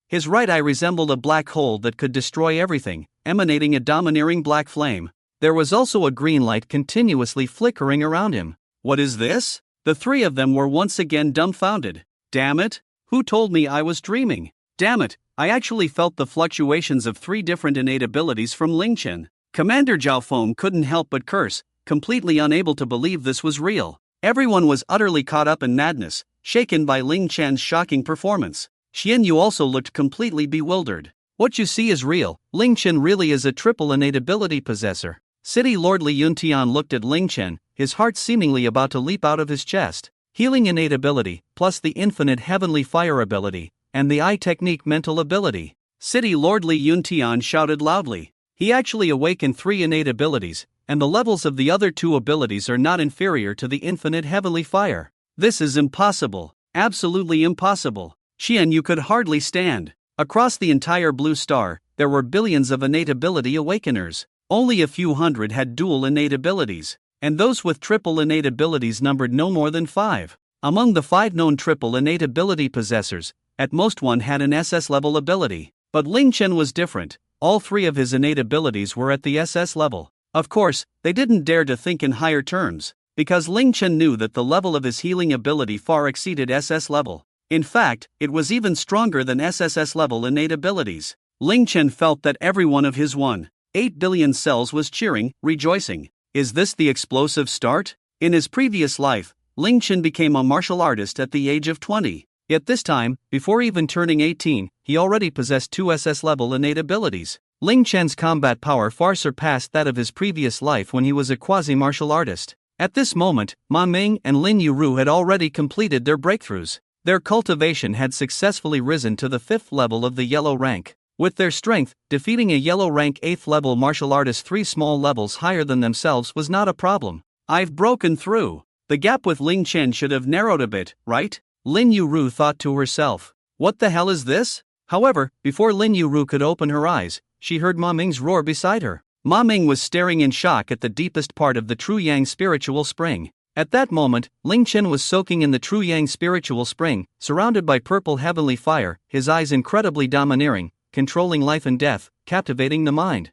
Speaker 1: His right eye resembled a black hole that could destroy everything, emanating a domineering black flame. There was also a green light continuously flickering around him. What is this? The three of them were once again dumbfounded. Damn it! Who told me I was dreaming? Damn it! I actually felt the fluctuations of 3 different innate abilities from Ling Chen. Commander Zhao Feng couldn't help but curse, completely unable to believe this was real. Everyone was utterly caught up in madness, shaken by Ling Chen's shocking performance. Xianyu also looked completely bewildered. What you see is real. Ling Chen really is a triple innate ability possessor. City Lord Li Yuntian looked at Ling Chen, his heart seemingly about to leap out of his chest. Healing innate ability, plus the infinite heavenly fire ability, and the eye technique mental ability. City Lord Li Yuntian shouted loudly. He actually awakened 3 innate abilities, and the levels of the other 2 abilities are not inferior to the infinite heavenly fire. This is impossible. Absolutely impossible. Xian Yu could hardly stand. Across the entire blue star, there were billions of innate ability awakeners. Only a few hundred had dual innate abilities, and those with triple innate abilities numbered no more than 5. Among the 5 known triple innate ability possessors, at most one had an SS level ability. But Ling Chen was different. All 3 of his innate abilities were at the SS level. Of course, they didn't dare to think in higher terms, because Ling Chen knew that the level of his healing ability far exceeded SS level. In fact, it was even stronger than SSS level innate abilities. Ling Chen felt that every one of his 1.8 billion cells was cheering, rejoicing. Is this the explosive start? In his previous life, Ling Chen became a martial artist at the age of 20. Yet this time, before even turning 18, he already possessed 2 SS level innate abilities. Ling Chen's combat power far surpassed that of his previous life when he was a quasi-martial artist. At this moment, Ma Ming and Lin Yuru had already completed their breakthroughs. Their cultivation had successfully risen to the 5th level of the yellow rank. With their strength, defeating a yellow rank 8th level martial artist 3 small levels higher than themselves was not a problem. I've broken through. The gap with Ling Chen should have narrowed a bit, right? Lin Yuru thought to herself. What the hell is this? However, before Lin Yuru could open her eyes, she heard Ma Ming's roar beside her. Ma Ming was staring in shock at the deepest part of the True Yang spiritual spring. At that moment, Ling Chen was soaking in the True Yang spiritual spring, surrounded by purple heavenly fire, his eyes incredibly domineering, controlling life and death, captivating the mind.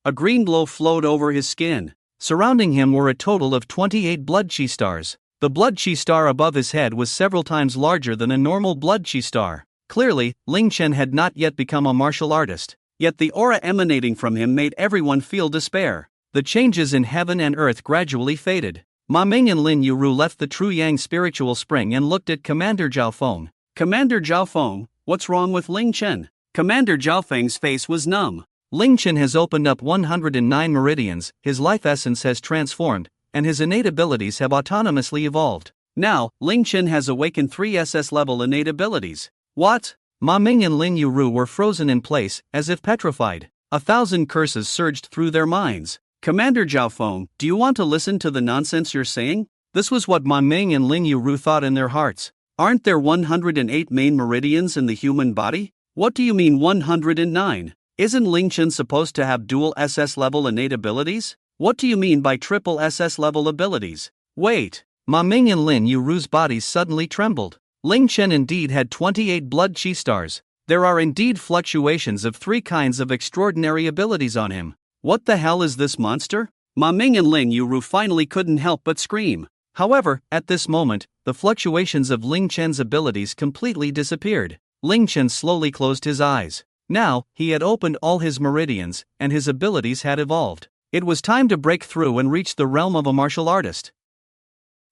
Speaker 1: A green glow flowed over his skin. Surrounding him were a total of 28 blood chi stars. The blood chi star above his head was several times larger than a normal blood chi star. Clearly, Ling Chen had not yet become a martial artist. Yet the aura emanating from him made everyone feel despair. The changes in heaven and earth gradually faded. Ma Ming and Lin Yuru left the True Yang spiritual spring and looked at Commander Zhao Feng. Commander Zhao Feng, what's wrong with Ling Chen? Commander Zhao Feng's face was numb. Ling Chen has opened up 109 meridians, his life essence has transformed, and his innate abilities have autonomously evolved. Now, Ling Chen has awakened 3 SS level innate abilities. What? Ma Ming and Lin Yuru were frozen in place, as if petrified. 1,000 curses surged through their minds. Commander Zhao Feng, do you want to listen to the nonsense you're saying? This was what Ma Ming and Lin Yuru thought in their hearts. Aren't there 108 main meridians in the human body? What do you mean 109? Isn't Ling Chen supposed to have dual SS level innate abilities? What do you mean by triple SS level abilities? Wait. Ma Ming and Lin Yuru's bodies suddenly trembled. Ling Chen indeed had 28 blood chi stars. There are indeed fluctuations of 3 kinds of extraordinary abilities on him. What the hell is this monster? Ma Ming and Lin Yuru finally couldn't help but scream. However, at this moment, the fluctuations of Ling Chen's abilities completely disappeared. Ling Chen slowly closed his eyes. Now, he had opened all his meridians, and his abilities had evolved. It was time to break through and reach the realm of a martial artist.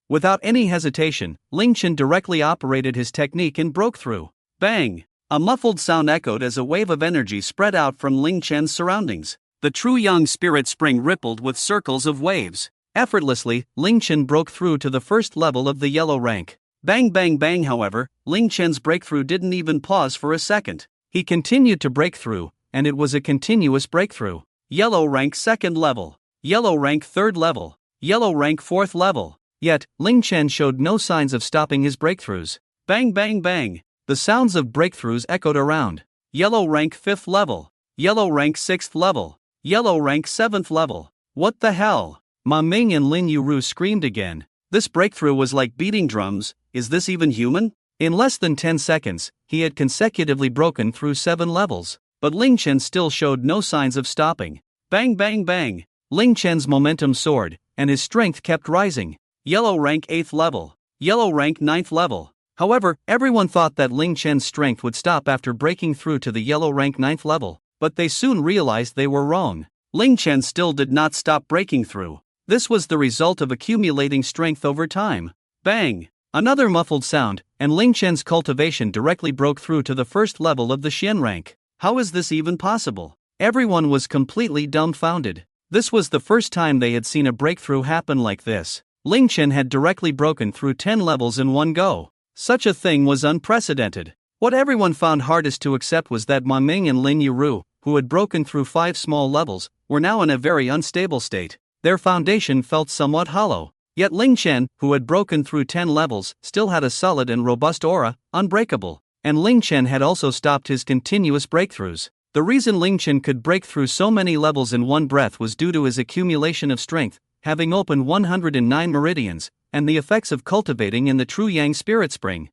Speaker 1: Without any hesitation, Ling Chen directly operated his technique and broke through. Bang! A muffled sound echoed as a wave of energy spread out from Ling Chen's surroundings. The True Yang spirit spring rippled with circles of waves. Effortlessly, Ling Chen broke through to the 1st level of the yellow rank. Bang bang bang. However, Ling Chen's breakthrough didn't even pause for a second. He continued to break through, and it was a continuous breakthrough. Yellow rank 2nd level. Yellow rank 3rd level. Yellow rank 4th level. Yet, Ling Chen showed no signs of stopping his breakthroughs. Bang bang bang. The sounds of breakthroughs echoed around. Yellow rank 5th level. Yellow rank 6th level. Yellow rank 7th level. What the hell? Ma Ming and Lin Yuru screamed again. This breakthrough was like beating drums. Is this even human? In less than 10 seconds, he had consecutively broken through 7 levels. But Ling Chen still showed no signs of stopping. Bang bang bang. Ling Chen's momentum soared, and his strength kept rising. Yellow rank 8th level. Yellow rank 9th level. However, everyone thought that Ling Chen's strength would stop after breaking through to the yellow rank 9th level, but they soon realized they were wrong. Ling Chen still did not stop breaking through. This was the result of accumulating strength over time. Bang! Another muffled sound, and Ling Chen's cultivation directly broke through to the 1st level of the Xian rank. How is this even possible? Everyone was completely dumbfounded. This was the first time they had seen a breakthrough happen like this. Ling Chen had directly broken through 10 levels in one go. Such a thing was unprecedented. What everyone found hardest to accept was that Ma Ming and Lin Yuru, who had broken through 5 small levels, were now in a very unstable state. Their foundation felt somewhat hollow. Yet Ling Chen, who had broken through 10 levels, still had a solid and robust aura, unbreakable. And Ling Chen had also stopped his continuous breakthroughs. The reason Ling Chen could break through so many levels in one breath was due to his accumulation of strength, having opened 109 meridians, and the effects of cultivating in the true Yang spirit spring.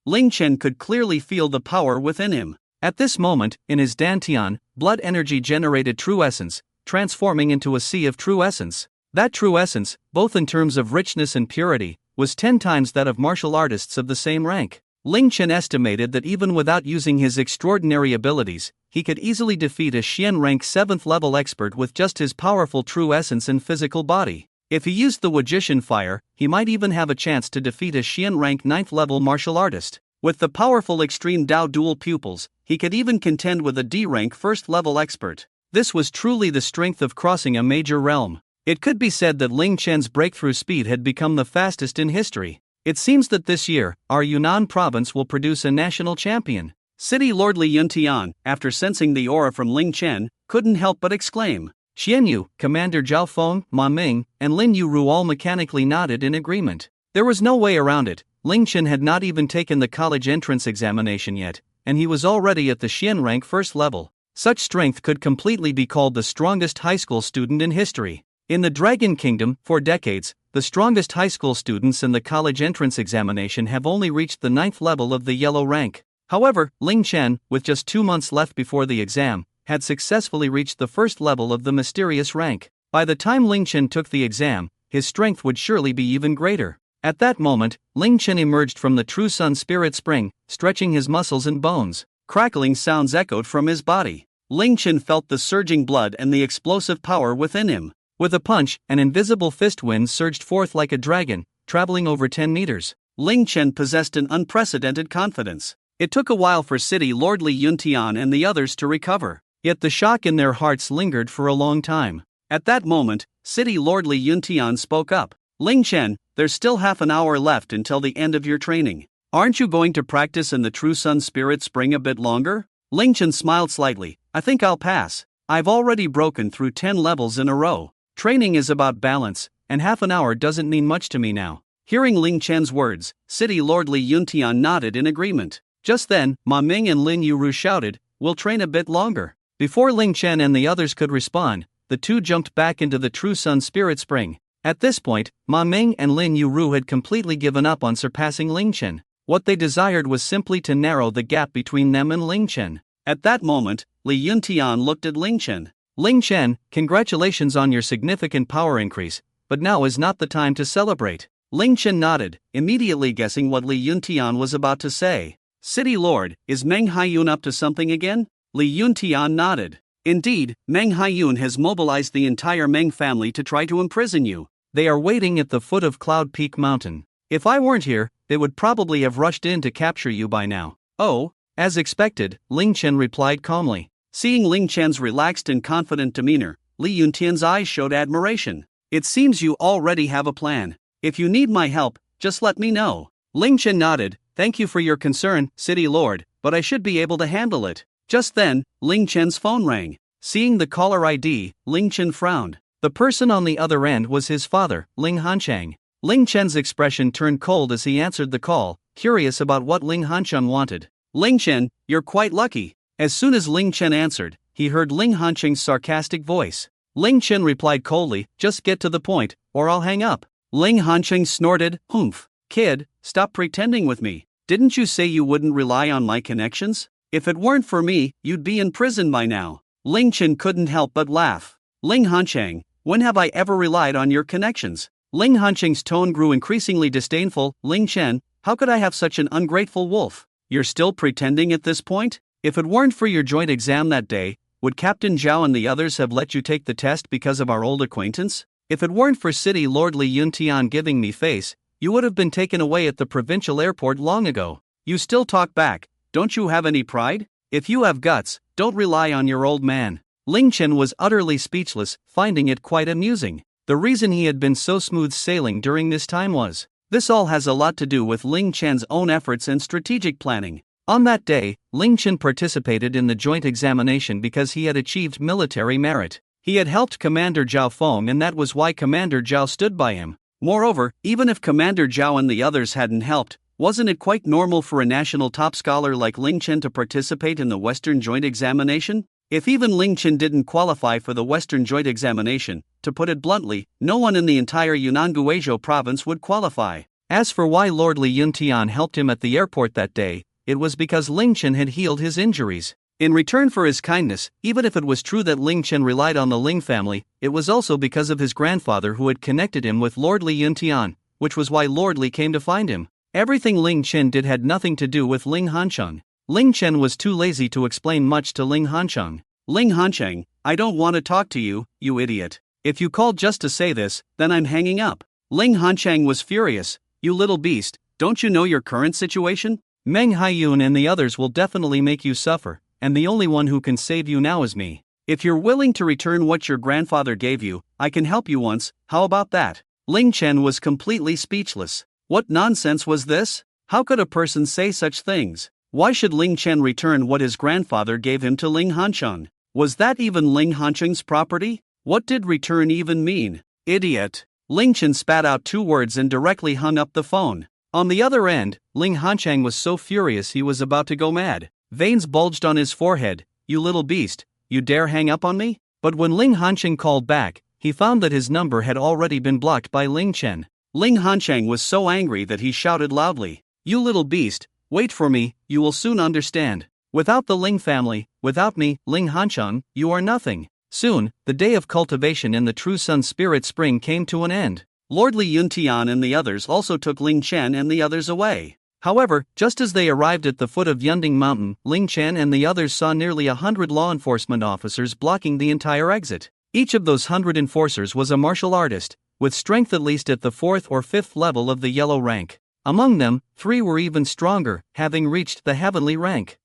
Speaker 1: Ling Chen could clearly feel the power within him. At this moment, in his dantian, blood energy generated true essence, transforming into a sea of true essence. That true essence, both in terms of richness and purity, was 10 times that of martial artists of the same rank. Ling Chen estimated that even without using his extraordinary abilities, he could easily defeat a Xian rank 7th level expert with just his powerful true essence and physical body. If he used the Wujishan fire, he might even have a chance to defeat a Xian rank 9th level martial artist. With the powerful extreme Dao dual pupils, he could even contend with a D rank 1st level expert. This was truly the strength of crossing a major realm. It could be said that Ling Chen's breakthrough speed had become the fastest in history. It seems that this year, our Yunnan province will produce a national champion. City Lord Li Yuntian, after sensing the aura from Ling Chen, couldn't help but exclaim. Xianyu, Commander Zhao Feng, Ma Ming, and Lin Yuru all mechanically nodded in agreement. There was no way around it. Ling Chen had not even taken the college entrance examination yet, and he was already at the Xian rank 1st level. Such strength could completely be called the strongest high school student in history. In the Dragon Kingdom, for decades, the strongest high school students in the college entrance examination have only reached the 9th level of the yellow rank. However, Ling Chen, with just 2 months left before the exam, had successfully reached the 1st level of the mysterious rank. By the time Ling Chen took the exam, his strength would surely be even greater. At that moment, Ling Chen emerged from the true sun spirit spring, stretching his muscles and bones. Crackling sounds echoed from his body. Ling Chen felt the surging blood and the explosive power within him. With a punch, an invisible fist wind surged forth like a dragon, traveling over 10 meters. Ling Chen possessed an unprecedented confidence. It took a while for City Lord Li Yuntian and the others to recover, yet the shock in their hearts lingered for a long time. At that moment, City Lord Li Yuntian spoke up. Ling Chen, there's still half an hour left until the end of your training. Aren't you going to practice in the true sun spirit spring a bit longer? Ling Chen smiled slightly. I think I'll pass. I've already broken through 10 levels in a row. Training is about balance, and half an hour doesn't mean much to me now. Hearing Ling Chen's words, City Lord Li Yuntian nodded in agreement. Just then, Ma Ming and Lin Yuru shouted, "We'll train a bit longer." Before Ling Chen and the others could respond, the two jumped back into the true sun spirit spring. At this point, Ma Ming and Lin Yuru had completely given up on surpassing Ling Chen. What they desired was simply to narrow the gap between them and Ling Chen. At that moment, Li Yuntian looked at Ling Chen. Ling Chen, congratulations on your significant power increase, but now is not the time to celebrate. Ling Chen nodded, immediately guessing what Li Yuntian was about to say. City Lord, is Mang Hayun up to something again? Li Yuntian nodded. Indeed, Mang Hayun has mobilized the entire Mang family to try to imprison you. They are waiting at the foot of Cloud Peak Mountain. If I weren't here, they would probably have rushed in to capture you by now. Oh, as expected, Ling Chen replied calmly. Seeing Ling Chen's relaxed and confident demeanor, Li Yuntian's eyes showed admiration. It seems you already have a plan. If you need my help, just let me know. Ling Chen nodded. Thank you for your concern, City Lord, but I should be able to handle it. Just then, Ling Chen's phone rang. Seeing the caller ID, Ling Chen frowned. The person on the other end was his father, Ling Hanchang. Ling Chen's expression turned cold as he answered the call, curious about what Ling Hanchang wanted. Ling Chen, you're quite lucky. As soon as Ling Chen answered, he heard Ling Hanchang's sarcastic voice. Ling Chen replied coldly, just get to the point, or I'll hang up. Ling Hanchang snorted, humph. Kid, stop pretending with me. Didn't you say you wouldn't rely on my connections? If it weren't for me, you'd be in prison by now. Ling Chen couldn't help but laugh. Ling Hanchang, when have I ever relied on your connections? Ling Hanchang's tone grew increasingly disdainful. Ling Chen, how could I have such an ungrateful wolf? You're still pretending at this point? If it weren't for your joint exam that day, would Captain Zhao and the others have let you take the test because of our old acquaintance? If it weren't for City Lord Li Yuntian giving me face, you would have been taken away at the provincial airport long ago. You still talk back. Don't you have any pride? If you have guts, don't rely on your old man. Ling Chen was utterly speechless, finding it quite amusing. The reason he had been so smooth sailing during this time was, this all has a lot to do with Ling Chen's own efforts and strategic planning. On that day, Ling Chen participated in the joint examination because he had achieved military merit. He had helped Commander Zhao Feng, and that was why Commander Zhao stood by him. Moreover, even if Commander Zhao and the others hadn't helped, wasn't it quite normal for a national top scholar like Ling Chen to participate in the Western joint examination? If even Ling Chen didn't qualify for the Western joint examination, to put it bluntly, no one in the entire Yunnan Guizhou province would qualify. As for why Lord Li Yuntian helped him at the airport that day, it was because Ling Chen had healed his injuries. In return for his kindness, even if it was true that Ling Chen relied on the Ling family, it was also because of his grandfather who had connected him with Lord Li Yuntian, which was why Lord Li came to find him. Everything Ling Chen did had nothing to do with Ling Hancheng. Ling Chen was too lazy to explain much to Ling Hancheng. Ling Hancheng, I don't want to talk to you, you idiot. If you called just to say this, then I'm hanging up. Ling Hancheng was furious. You little beast, don't you know your current situation? Meng Hayun and the others will definitely make you suffer, and the only one who can save you now is me. If you're willing to return what your grandfather gave you, I can help you once, how about that? Ling Chen was completely speechless. What nonsense was this? How could a person say such things? Why should Ling Chen return what his grandfather gave him to Ling Hancheng? Was that even Ling Hancheng's property? What did return even mean? Idiot. Ling Chen spat out 2 words and directly hung up the phone. On the other end, Ling Hancheng was so furious he was about to go mad. Veins bulged on his forehead. You little beast, you dare hang up on me? But when Ling Hancheng called back, he found that his number had already been blocked by Ling Chen. Ling Hancheng was so angry that he shouted loudly, You little beast, wait for me, you will soon understand. Without the Ling family, without me, Ling Hancheng, you are nothing. Soon, the day of cultivation in the True Sun Spirit Spring came to an end. Lord Li Yuntian and the others also took Ling Chen and the others away. However, just as they arrived at the foot of Yunding Mountain, Ling Chen and the others saw nearly 100 law enforcement officers blocking the entire exit. Each of those 100 enforcers was a martial artist, with strength at least at the 4th or 5th level of the yellow rank. Among them, 3 were even stronger, having reached the heavenly rank.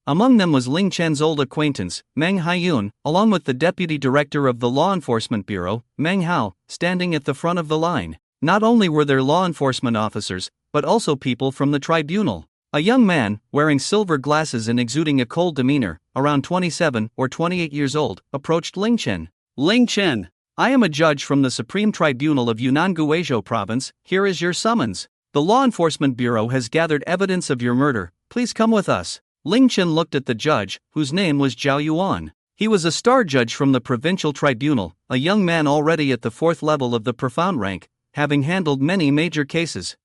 Speaker 1: Among them was Ling Chen's old acquaintance, Mang Hayun, along with the deputy director of the Law Enforcement Bureau, Meng Hao, standing at the front of the line. Not only were there law enforcement officers, but also people from the tribunal. A young man, wearing silver glasses and exuding a cold demeanor, around 27 or 28 years old, approached Ling Chen. Ling Chen, I am a judge from the Supreme Tribunal of Yunnan Guizhou Province, here is your summons. The Law Enforcement Bureau has gathered evidence of your murder, please come with us. Ling Chen looked at the judge, whose name was Zhao Yuan. He was a star judge from the provincial tribunal, a young man already at the 4th level of the profound rank, having handled many major cases.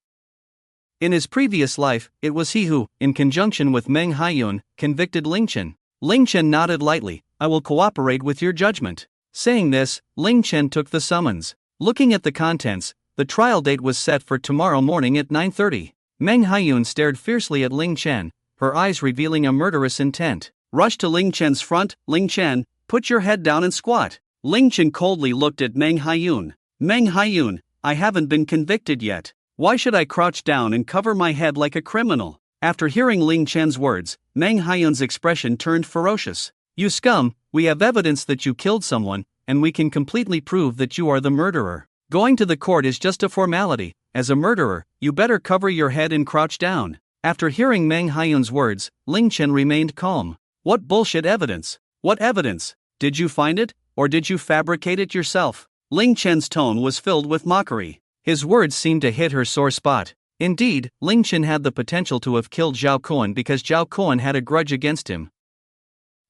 Speaker 1: In his previous life, it was he who, in conjunction with Meng Hayun, convicted Ling Chen. Ling Chen nodded lightly, I will cooperate with your judgment. Saying this, Ling Chen took the summons. Looking at the contents, the trial date was set for tomorrow morning at 9:30. Meng Hayun stared fiercely at Ling Chen, her eyes revealing a murderous intent. Rushed to Ling Chen's front, Ling Chen, put your head down and squat. Ling Chen coldly looked at Meng Hayun. Meng Hayun, I haven't been convicted yet. Why should I crouch down and cover my head like a criminal? After hearing Ling Chen's words, Meng Hayun's expression turned ferocious. You scum, we have evidence that you killed someone, and we can completely prove that you are the murderer. Going to the court is just a formality. As a murderer, you better cover your head and crouch down. After hearing Meng Hayun's words, Ling Chen remained calm. What bullshit evidence? What evidence? Did you find it, or did you fabricate it yourself? Ling Chen's tone was filled with mockery. His words seemed to hit her sore spot. Indeed, Ling Chen had the potential to have killed Zhao Kuan because Zhao Kuan had a grudge against him.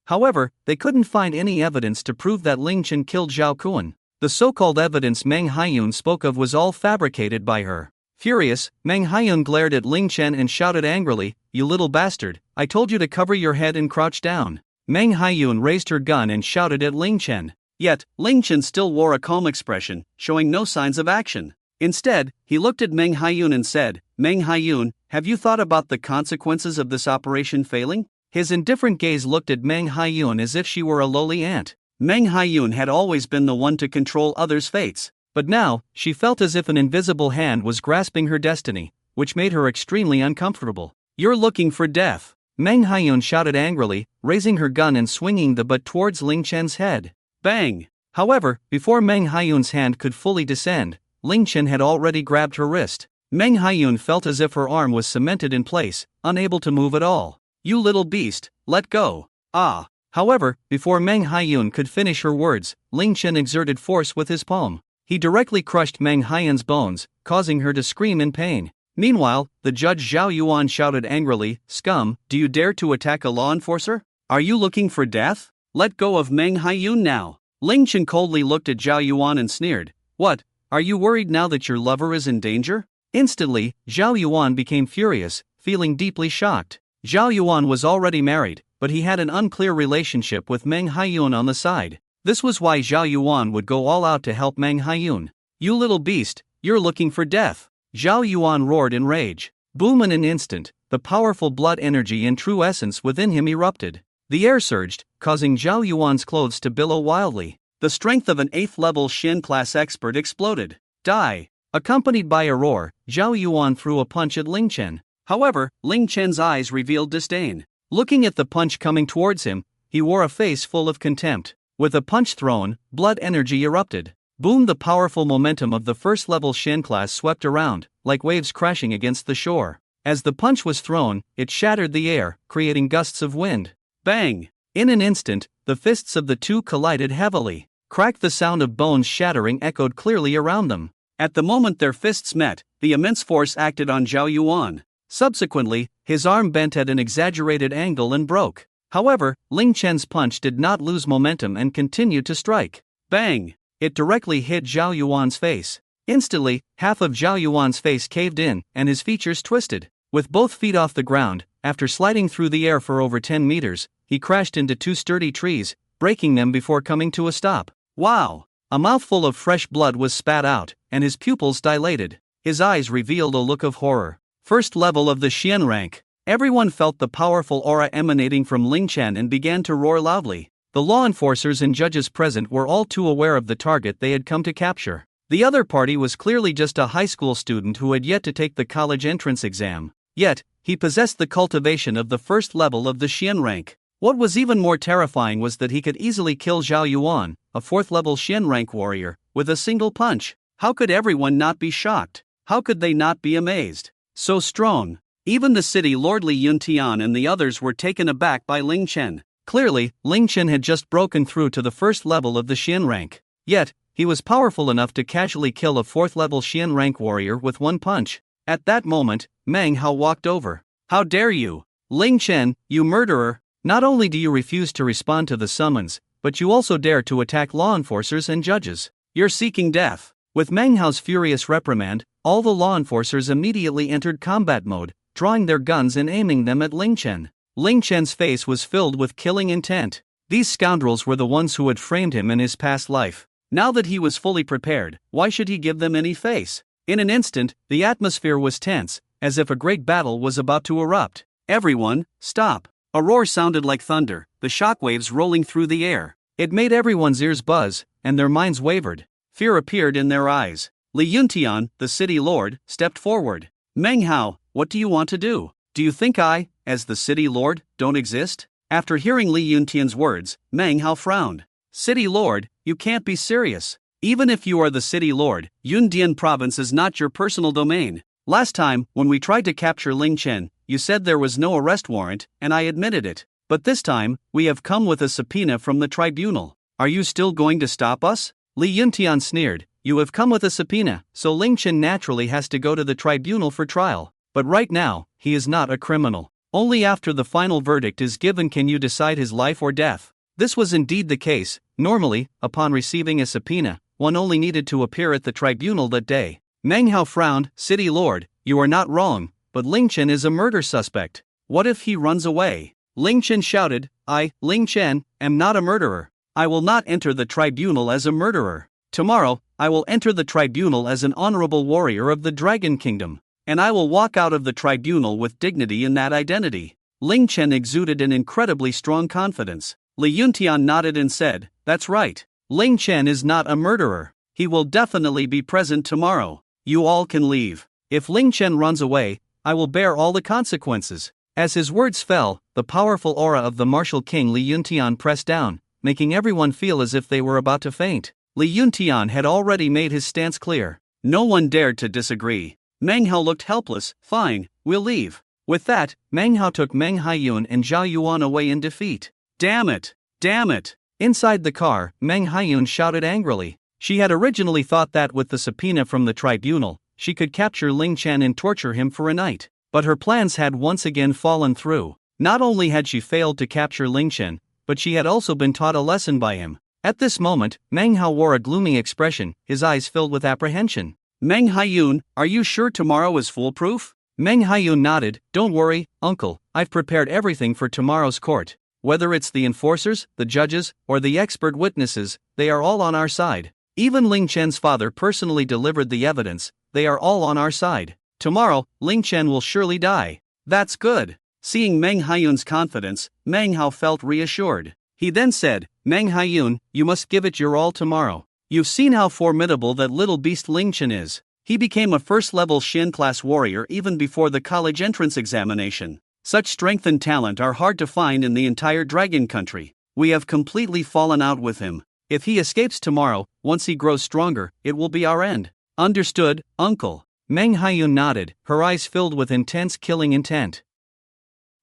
Speaker 1: However, they couldn't find any evidence to prove that Ling Chen killed Zhao Kuan. The so-called evidence Meng Hayun spoke of was all fabricated by her. Furious, Meng Hayun glared at Ling Chen and shouted angrily, You little bastard, I told you to cover your head and crouch down. Meng Hayun raised her gun and shouted at Ling Chen. Yet, Ling Chen still wore a calm expression, showing no signs of action. Instead, he looked at Meng Hayun and said, Meng Hayun, have you thought about the consequences of this operation failing? His indifferent gaze looked at Meng Hayun as if she were a lowly ant. Meng Hayun had always been the one to control others' fates. But now, she felt as if an invisible hand was grasping her destiny, which made her extremely uncomfortable. You're looking for death. Meng Hayun shouted angrily, raising her gun and swinging the butt towards Ling Chen's head. Bang! However, before Meng Hayun's hand could fully descend, Ling Chen had already grabbed her wrist. Meng Hayun felt as if her arm was cemented in place, unable to move at all. "You little beast, let go." "Ah." However, before Meng Hayun could finish her words, Ling Chen exerted force with his palm. He directly crushed Meng Hayun's bones, causing her to scream in pain. Meanwhile, the judge Zhao Yuan shouted angrily, "Scum, do you dare to attack a law enforcer? Are you looking for death? Let go of Meng Hayun now." Ling Chen coldly looked at Zhao Yuan and sneered, "What, are you worried now that your lover is in danger?" Instantly, Zhao Yuan became furious, feeling deeply shocked. Zhao Yuan was already married, but he had an unclear relationship with Meng Hayun on the side. This was why Zhao Yuan would go all out to help Meng Hayun. "You little beast, you're looking for death." Zhao Yuan roared in rage. Boom! In an instant, the powerful blood energy and true essence within him erupted. The air surged, causing Zhao Yuan's clothes to billow wildly. The strength of an 8th level Shin class expert exploded. Die! Accompanied by a roar, Zhao Yuan threw a punch at Ling Chen. However, Ling Chen's eyes revealed disdain. Looking at the punch coming towards him, he wore a face full of contempt. With a punch thrown, blood energy erupted. Boom! The powerful momentum of the first level Shin class swept around, like waves crashing against the shore. As the punch was thrown, it shattered the air, creating gusts of wind. Bang! In an instant, the fists of the two collided heavily. Crack! The sound of bones shattering echoed clearly around them. At the moment their fists met, the immense force acted on Zhao Yuan. Subsequently, his arm bent at an exaggerated angle and broke. However, Ling Chen's punch did not lose momentum and continued to strike. Bang! It directly hit Zhao Yuan's face. Instantly, half of Zhao Yuan's face caved in, and his features twisted. With both feet off the ground, after sliding through the air for over 10 meters, he crashed into two sturdy trees, breaking them before coming to a stop. Wow! A mouthful of fresh blood was spat out, and his pupils dilated. His eyes revealed a look of horror. First level of the Xian rank. Everyone felt the powerful aura emanating from Ling Chen and began to roar loudly. The law enforcers and judges present were all too aware of the target they had come to capture. The other party was clearly just a high school student who had yet to take the college entrance exam. Yet, he possessed the cultivation of the first level of the Xian rank. What was even more terrifying was that he could easily kill Zhao Yuan, a 4th level Xian rank warrior, with a single punch. How could everyone not be shocked? How could they not be amazed? So strong. Even the city lord Li Yuntian and the others were taken aback by Ling Chen. Clearly, Ling Chen had just broken through to the first level of the Xian rank. Yet, he was powerful enough to casually kill a 4th level Xian rank warrior with one punch. At that moment, Mang Hao walked over. "How dare you? Ling Chen, you murderer! Not only do you refuse to respond to the summons, but you also dare to attack law enforcers and judges. You're seeking death." With Mang Hao's furious reprimand, all the law enforcers immediately entered combat mode, drawing their guns and aiming them at Ling Chen. Ling Chen's face was filled with killing intent. These scoundrels were the ones who had framed him in his past life. Now that he was fully prepared, why should he give them any face? In an instant, the atmosphere was tense, as if a great battle was about to erupt. "Everyone, stop!" A roar sounded like thunder, the shockwaves rolling through the air. It made everyone's ears buzz, and their minds wavered. Fear appeared in their eyes. Li Yuntian, the city lord, stepped forward. "Meng Hao, what do you want to do? Do you think I, as the city lord, don't exist?" After hearing Li Yuntian's words, Meng Hao frowned. "City lord, you can't be serious. Even if you are the city lord, Yundian province is not your personal domain. Last time, when we tried to capture Ling Chen, you said there was no arrest warrant, and I admitted it. But this time, we have come with a subpoena from the tribunal. Are you still going to stop us?" Li Yuntian sneered. "You have come with a subpoena, so Ling Chen naturally has to go to the tribunal for trial. But right now, he is not a criminal. Only after the final verdict is given can you decide his life or death." This was indeed the case. Normally, upon receiving a subpoena, one only needed to appear at the tribunal that day. Meng Hao frowned. "City lord, you are not wrong, but Ling Chen is a murder suspect. What if he runs away?" Ling Chen shouted. "I, Ling Chen, am not a murderer. I will not enter the tribunal as a murderer. Tomorrow, I will enter the tribunal as an honorable warrior of the Dragon Kingdom. And I will walk out of the tribunal with dignity in that identity." Ling Chen exuded an incredibly strong confidence. Li Yuntian nodded and said, "That's right. Ling Chen is not a murderer. He will definitely be present tomorrow. You all can leave. If Ling Chen runs away, I will bear all the consequences." As his words fell, the powerful aura of the martial king Li Yuntian pressed down, making everyone feel as if they were about to faint. Li Yuntian had already made his stance clear. No one dared to disagree. Mang Hao looked helpless. Fine, we'll leave. With that, Mang Hao took Meng Hayun and Zhao Yuan away in defeat. Damn it! Damn it! Inside the car, Meng Hayun shouted angrily. She had originally thought that with the subpoena from the tribunal, she could capture Ling Chen and torture him for a night. But her plans had once again fallen through. Not only had she failed to capture Ling Chen, but she had also been taught a lesson by him. At this moment, Meng Hao wore a gloomy expression, his eyes filled with apprehension. Meng Hayun, are you sure tomorrow is foolproof? Meng Hayun nodded. Don't worry, uncle, I've prepared everything for tomorrow's court. Whether it's the enforcers, the judges, or the expert witnesses, they are all on our side. Even Ling Chen's father personally delivered the evidence, they are all on our side. Tomorrow, Ling Chen will surely die. That's good. Seeing Meng Hayun's confidence, Meng Hao felt reassured. He then said, Meng Hayun, you must give it your all tomorrow. You've seen how formidable that little beast Ling Chen is. He became a first-level Shin class warrior even before the college entrance examination. Such strength and talent are hard to find in the entire Dragon Country. We have completely fallen out with him. If he escapes tomorrow, once he grows stronger, it will be our end. Understood, uncle. Meng Hayun nodded, her eyes filled with intense killing intent.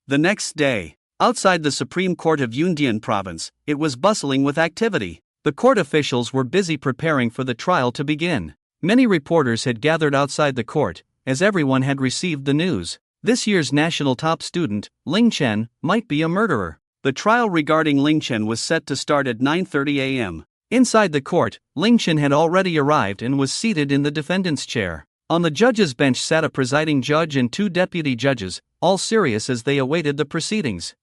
Speaker 1: The next day, outside the Supreme Court of Yundian Province, it was bustling with activity. The court officials were busy preparing for the trial to begin. Many reporters had gathered outside the court, as everyone had received the news. This year's national top student, Ling Chen, might be a murderer. The trial regarding Ling Chen was set to start at 9:30 a.m. Inside the court, Ling Chen had already arrived and was seated in the defendant's chair. On the judge's bench sat a presiding judge and two deputy judges, all serious as they awaited the proceedings.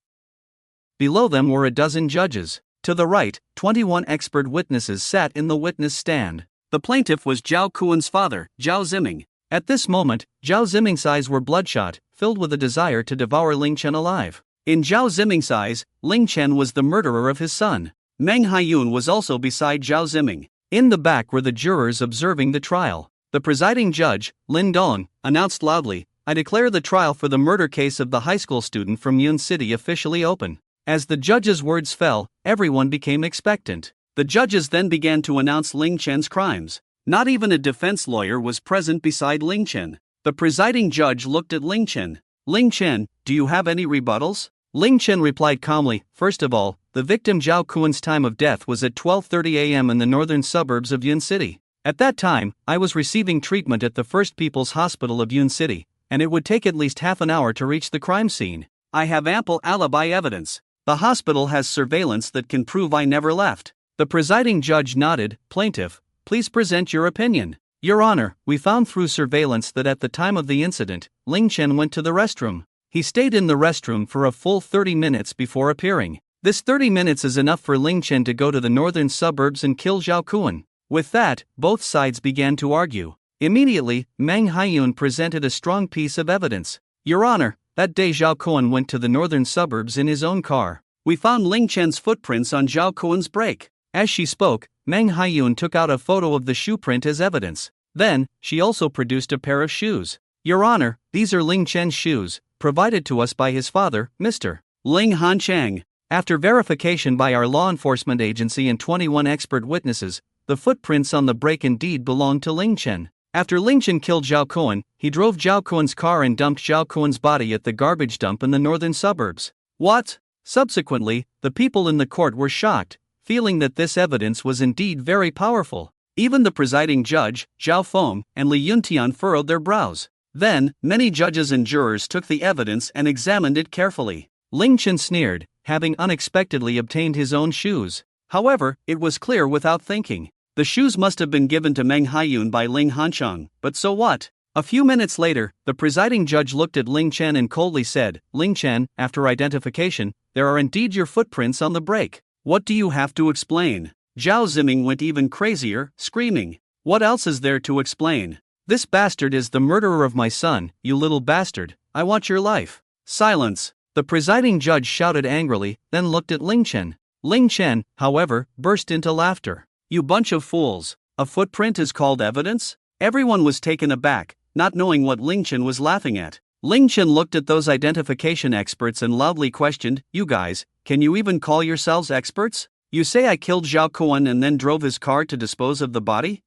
Speaker 1: Below them were a dozen judges. To the right, 21 expert witnesses sat in the witness stand. The plaintiff was Zhao Kuan's father, Zhao Ziming. At this moment, Zhao Ziming's eyes were bloodshot, filled with a desire to devour Ling Chen alive. In Zhao Ziming's eyes, Ling Chen was the murderer of his son. Meng Hayun was also beside Zhao Ziming. In the back were the jurors observing the trial. The presiding judge, Lin Dong, announced loudly, I declare the trial for the murder case of the high school student from Yun City officially open. As the judge's words fell, everyone became expectant. The judges then began to announce Ling Chen's crimes. Not even a defense lawyer was present beside Ling Chen. The presiding judge looked at Ling Chen. Ling Chen, do you have any rebuttals? Ling Chen replied calmly, first of all, the victim Zhao Kuan's time of death was at 12:30 a.m. in the northern suburbs of Yun City. At that time, I was receiving treatment at the First People's Hospital of Yun City, and it would take at least half an hour to reach the crime scene. I have ample alibi evidence. The hospital has surveillance that can prove I never left. The presiding judge nodded. Plaintiff, please present your opinion. Your Honor, we found through surveillance that at the time of the incident, Ling Chen went to the restroom. He stayed in the restroom for a full 30 minutes before appearing. This 30 minutes is enough for Ling Chen to go to the northern suburbs and kill Zhao Kuan. With that, both sides began to argue. Immediately, Meng Hayun presented a strong piece of evidence. Your Honor, that day Zhao Kuan went to the northern suburbs in his own car. We found Ling Chen's footprints on Zhao Kuan's brake. As she spoke, Meng Hayun took out a photo of the shoe print as evidence. Then, she also produced a pair of shoes. Your Honor, these are Ling Chen's shoes, provided to us by his father, Mr. Ling Hanchang. After verification by our law enforcement agency and 21 expert witnesses, the footprints on the brake indeed belonged to Ling Chen. After Ling Chen killed Zhao Kuan, he drove Zhao Kuan's car and dumped Zhao Kuan's body at the garbage dump in the northern suburbs. What? Subsequently, the people in the court were shocked, feeling that this evidence was indeed very powerful. Even the presiding judge, Zhao Feng, and Li Yuntian furrowed their brows. Then, many judges and jurors took the evidence and examined it carefully. Ling Chen sneered, having unexpectedly obtained his own shoes. However, it was clear without thinking. The shoes must have been given to Meng Hayun by Ling Hanchang, but so what? A few minutes later, the presiding judge looked at Ling Chen and coldly said, Ling Chen, after identification, there are indeed your footprints on the brake. What do you have to explain? Zhao Ziming went even crazier, screaming. What else is there to explain? This bastard is the murderer of my son, you little bastard, I want your life. Silence. The presiding judge shouted angrily, then looked at Ling Chen. Ling Chen, however, burst into laughter. You bunch of fools, a footprint is called evidence? Everyone was taken aback, not knowing what Ling Chen was laughing at. Ling Chen looked at those identification experts and loudly questioned, you guys, can you even call yourselves experts? You say I killed Zhao Kuan and then drove his car to dispose of the body?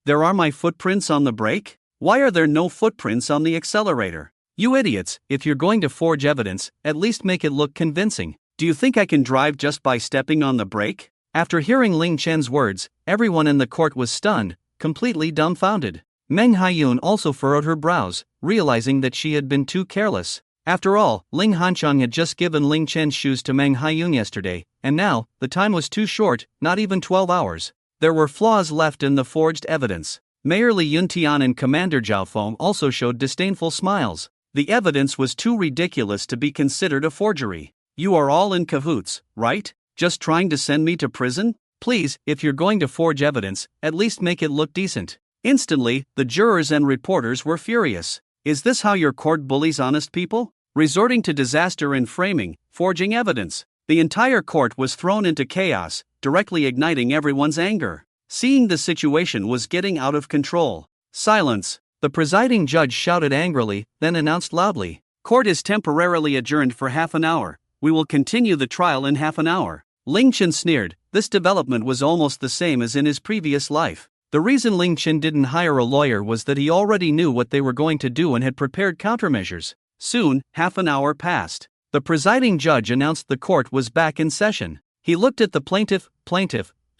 Speaker 1: There are my footprints on the brake? Why are there no footprints on the accelerator? You idiots, if you're going to forge evidence, at least make it look convincing. Do you think I can drive just by stepping on the brake? After hearing Ling Chen's words, everyone in the court was stunned, completely dumbfounded. Meng Hayun also furrowed her brows, realizing that she had been too careless. After all, Ling Hanchang had just given Ling Chen's shoes to Meng Hayun yesterday, and now, the time was too short, not even 12 hours. There were flaws left in the forged evidence. Mayor Li Yuntian and Commander Zhao Feng also showed disdainful smiles. The evidence was too ridiculous to be considered a forgery. You are all in cahoots, right? Just trying to send me to prison? Please, if you're going to forge evidence, at least make it look decent. Instantly, the jurors and reporters were furious. Is this how your court bullies honest people? Resorting to disaster in framing, forging evidence. The entire court was thrown into chaos, directly igniting everyone's anger. Seeing the situation was getting out of control. Silence. The presiding judge shouted angrily, then announced loudly, "Court is temporarily adjourned for half an hour. We will continue the trial in half an hour." Ling Chen sneered. This development was almost the same as in his previous life. The reason Ling Chen didn't hire a lawyer was that he already knew what they were going to do and had prepared countermeasures. Soon, half an hour passed. The presiding judge announced the court was back in session. He looked at the plaintiff,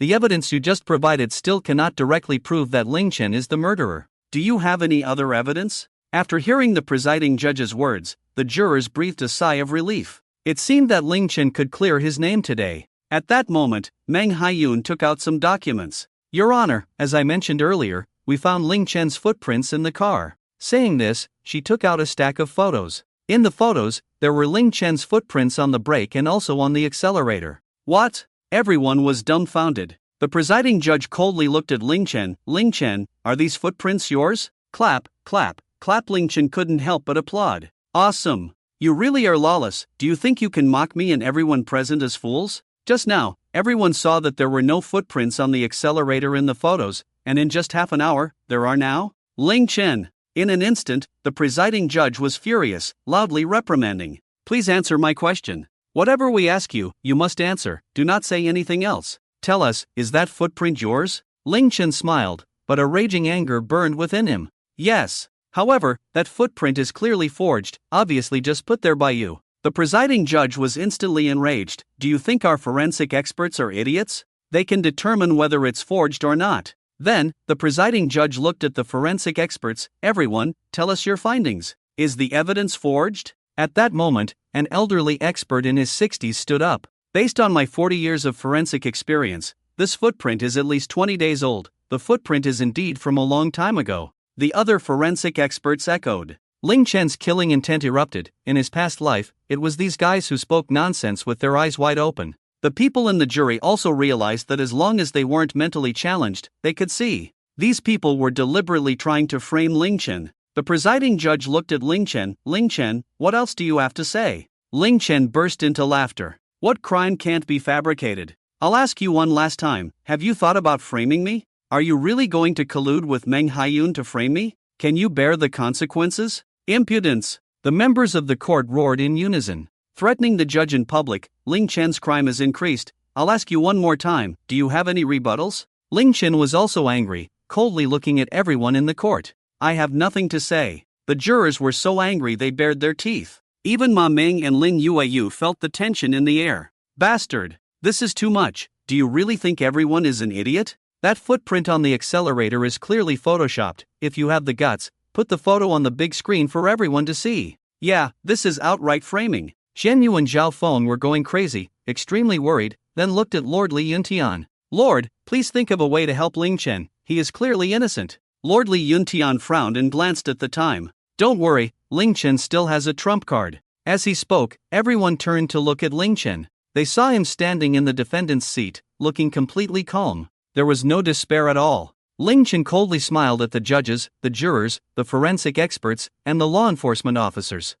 Speaker 1: the evidence you just provided still cannot directly prove that Ling Chen is the murderer. Do you have any other evidence? After hearing the presiding judge's words, the jurors breathed a sigh of relief. It seemed that Ling Chen could clear his name today. At that moment, Meng Hayun took out some documents. Your Honor, as I mentioned earlier, we found Ling Chen's footprints in the car. Saying this, she took out a stack of photos. In the photos, there were Ling Chen's footprints on the brake and also on the accelerator. What? Everyone was dumbfounded. The presiding judge coldly looked at Ling Chen. Ling Chen, are these footprints yours? Clap, clap, clap. Ling Chen couldn't help but applaud. Awesome. You really are lawless. Do you think you can mock me and everyone present as fools? Just now, everyone saw that there were no footprints on the accelerator in the photos, and in just half an hour, there are now? Ling Chen. In an instant, the presiding judge was furious, loudly reprimanding. Please answer my question. Whatever we ask you, you must answer. Do not say anything else. Tell us, is that footprint yours? Ling Chen smiled, but a raging anger burned within him. Yes. However, that footprint is clearly forged, obviously just put there by you. The presiding judge was instantly enraged. Do you think our forensic experts are idiots? They can determine whether it's forged or not. Then, the presiding judge looked at the forensic experts. Everyone, tell us your findings. Is the evidence forged? At that moment, an elderly expert in his 60s stood up. Based on my 40 years of forensic experience, this footprint is at least 20 days old. The footprint is indeed from a long time ago. The other forensic experts echoed. Ling Chen's killing intent erupted. In his past life, it was these guys who spoke nonsense with their eyes wide open. The people in the jury also realized that as long as they weren't mentally challenged, they could see. These people were deliberately trying to frame Ling Chen. The presiding judge looked at Ling Chen. Ling Chen, what else do you have to say? Ling Chen burst into laughter. What crime can't be fabricated? I'll ask you one last time. Have you thought about framing me? Are you really going to collude with Meng Hayun to frame me? Can you bear the consequences? Impudence! The members of the court roared in unison. Threatening the judge in public, Ling Chen's crime has increased. I'll ask you one more time, do you have any rebuttals? Ling Chen was also angry, coldly looking at everyone in the court. I have nothing to say. The jurors were so angry they bared their teeth. Even Ma Meng and Lin Yueyu felt the tension in the air. Bastard! This is too much. Do you really think everyone is an idiot? That footprint on the accelerator is clearly photoshopped. If you have the guts, put the photo on the big screen for everyone to see. Yeah, this is outright framing. Zhen Yu and Zhao Feng were going crazy, extremely worried, then looked at Lord Li Yuntian. Lord, please think of a way to help Ling Chen. He is clearly innocent. Lord Li Yuntian frowned and glanced at the time. Don't worry, Ling Chen still has a trump card. As he spoke, everyone turned to look at Ling Chen. They saw him standing in the defendant's seat, looking completely calm. There was no despair at all. Ling Chen coldly smiled at the judges, the jurors, the forensic experts, and the law enforcement officers.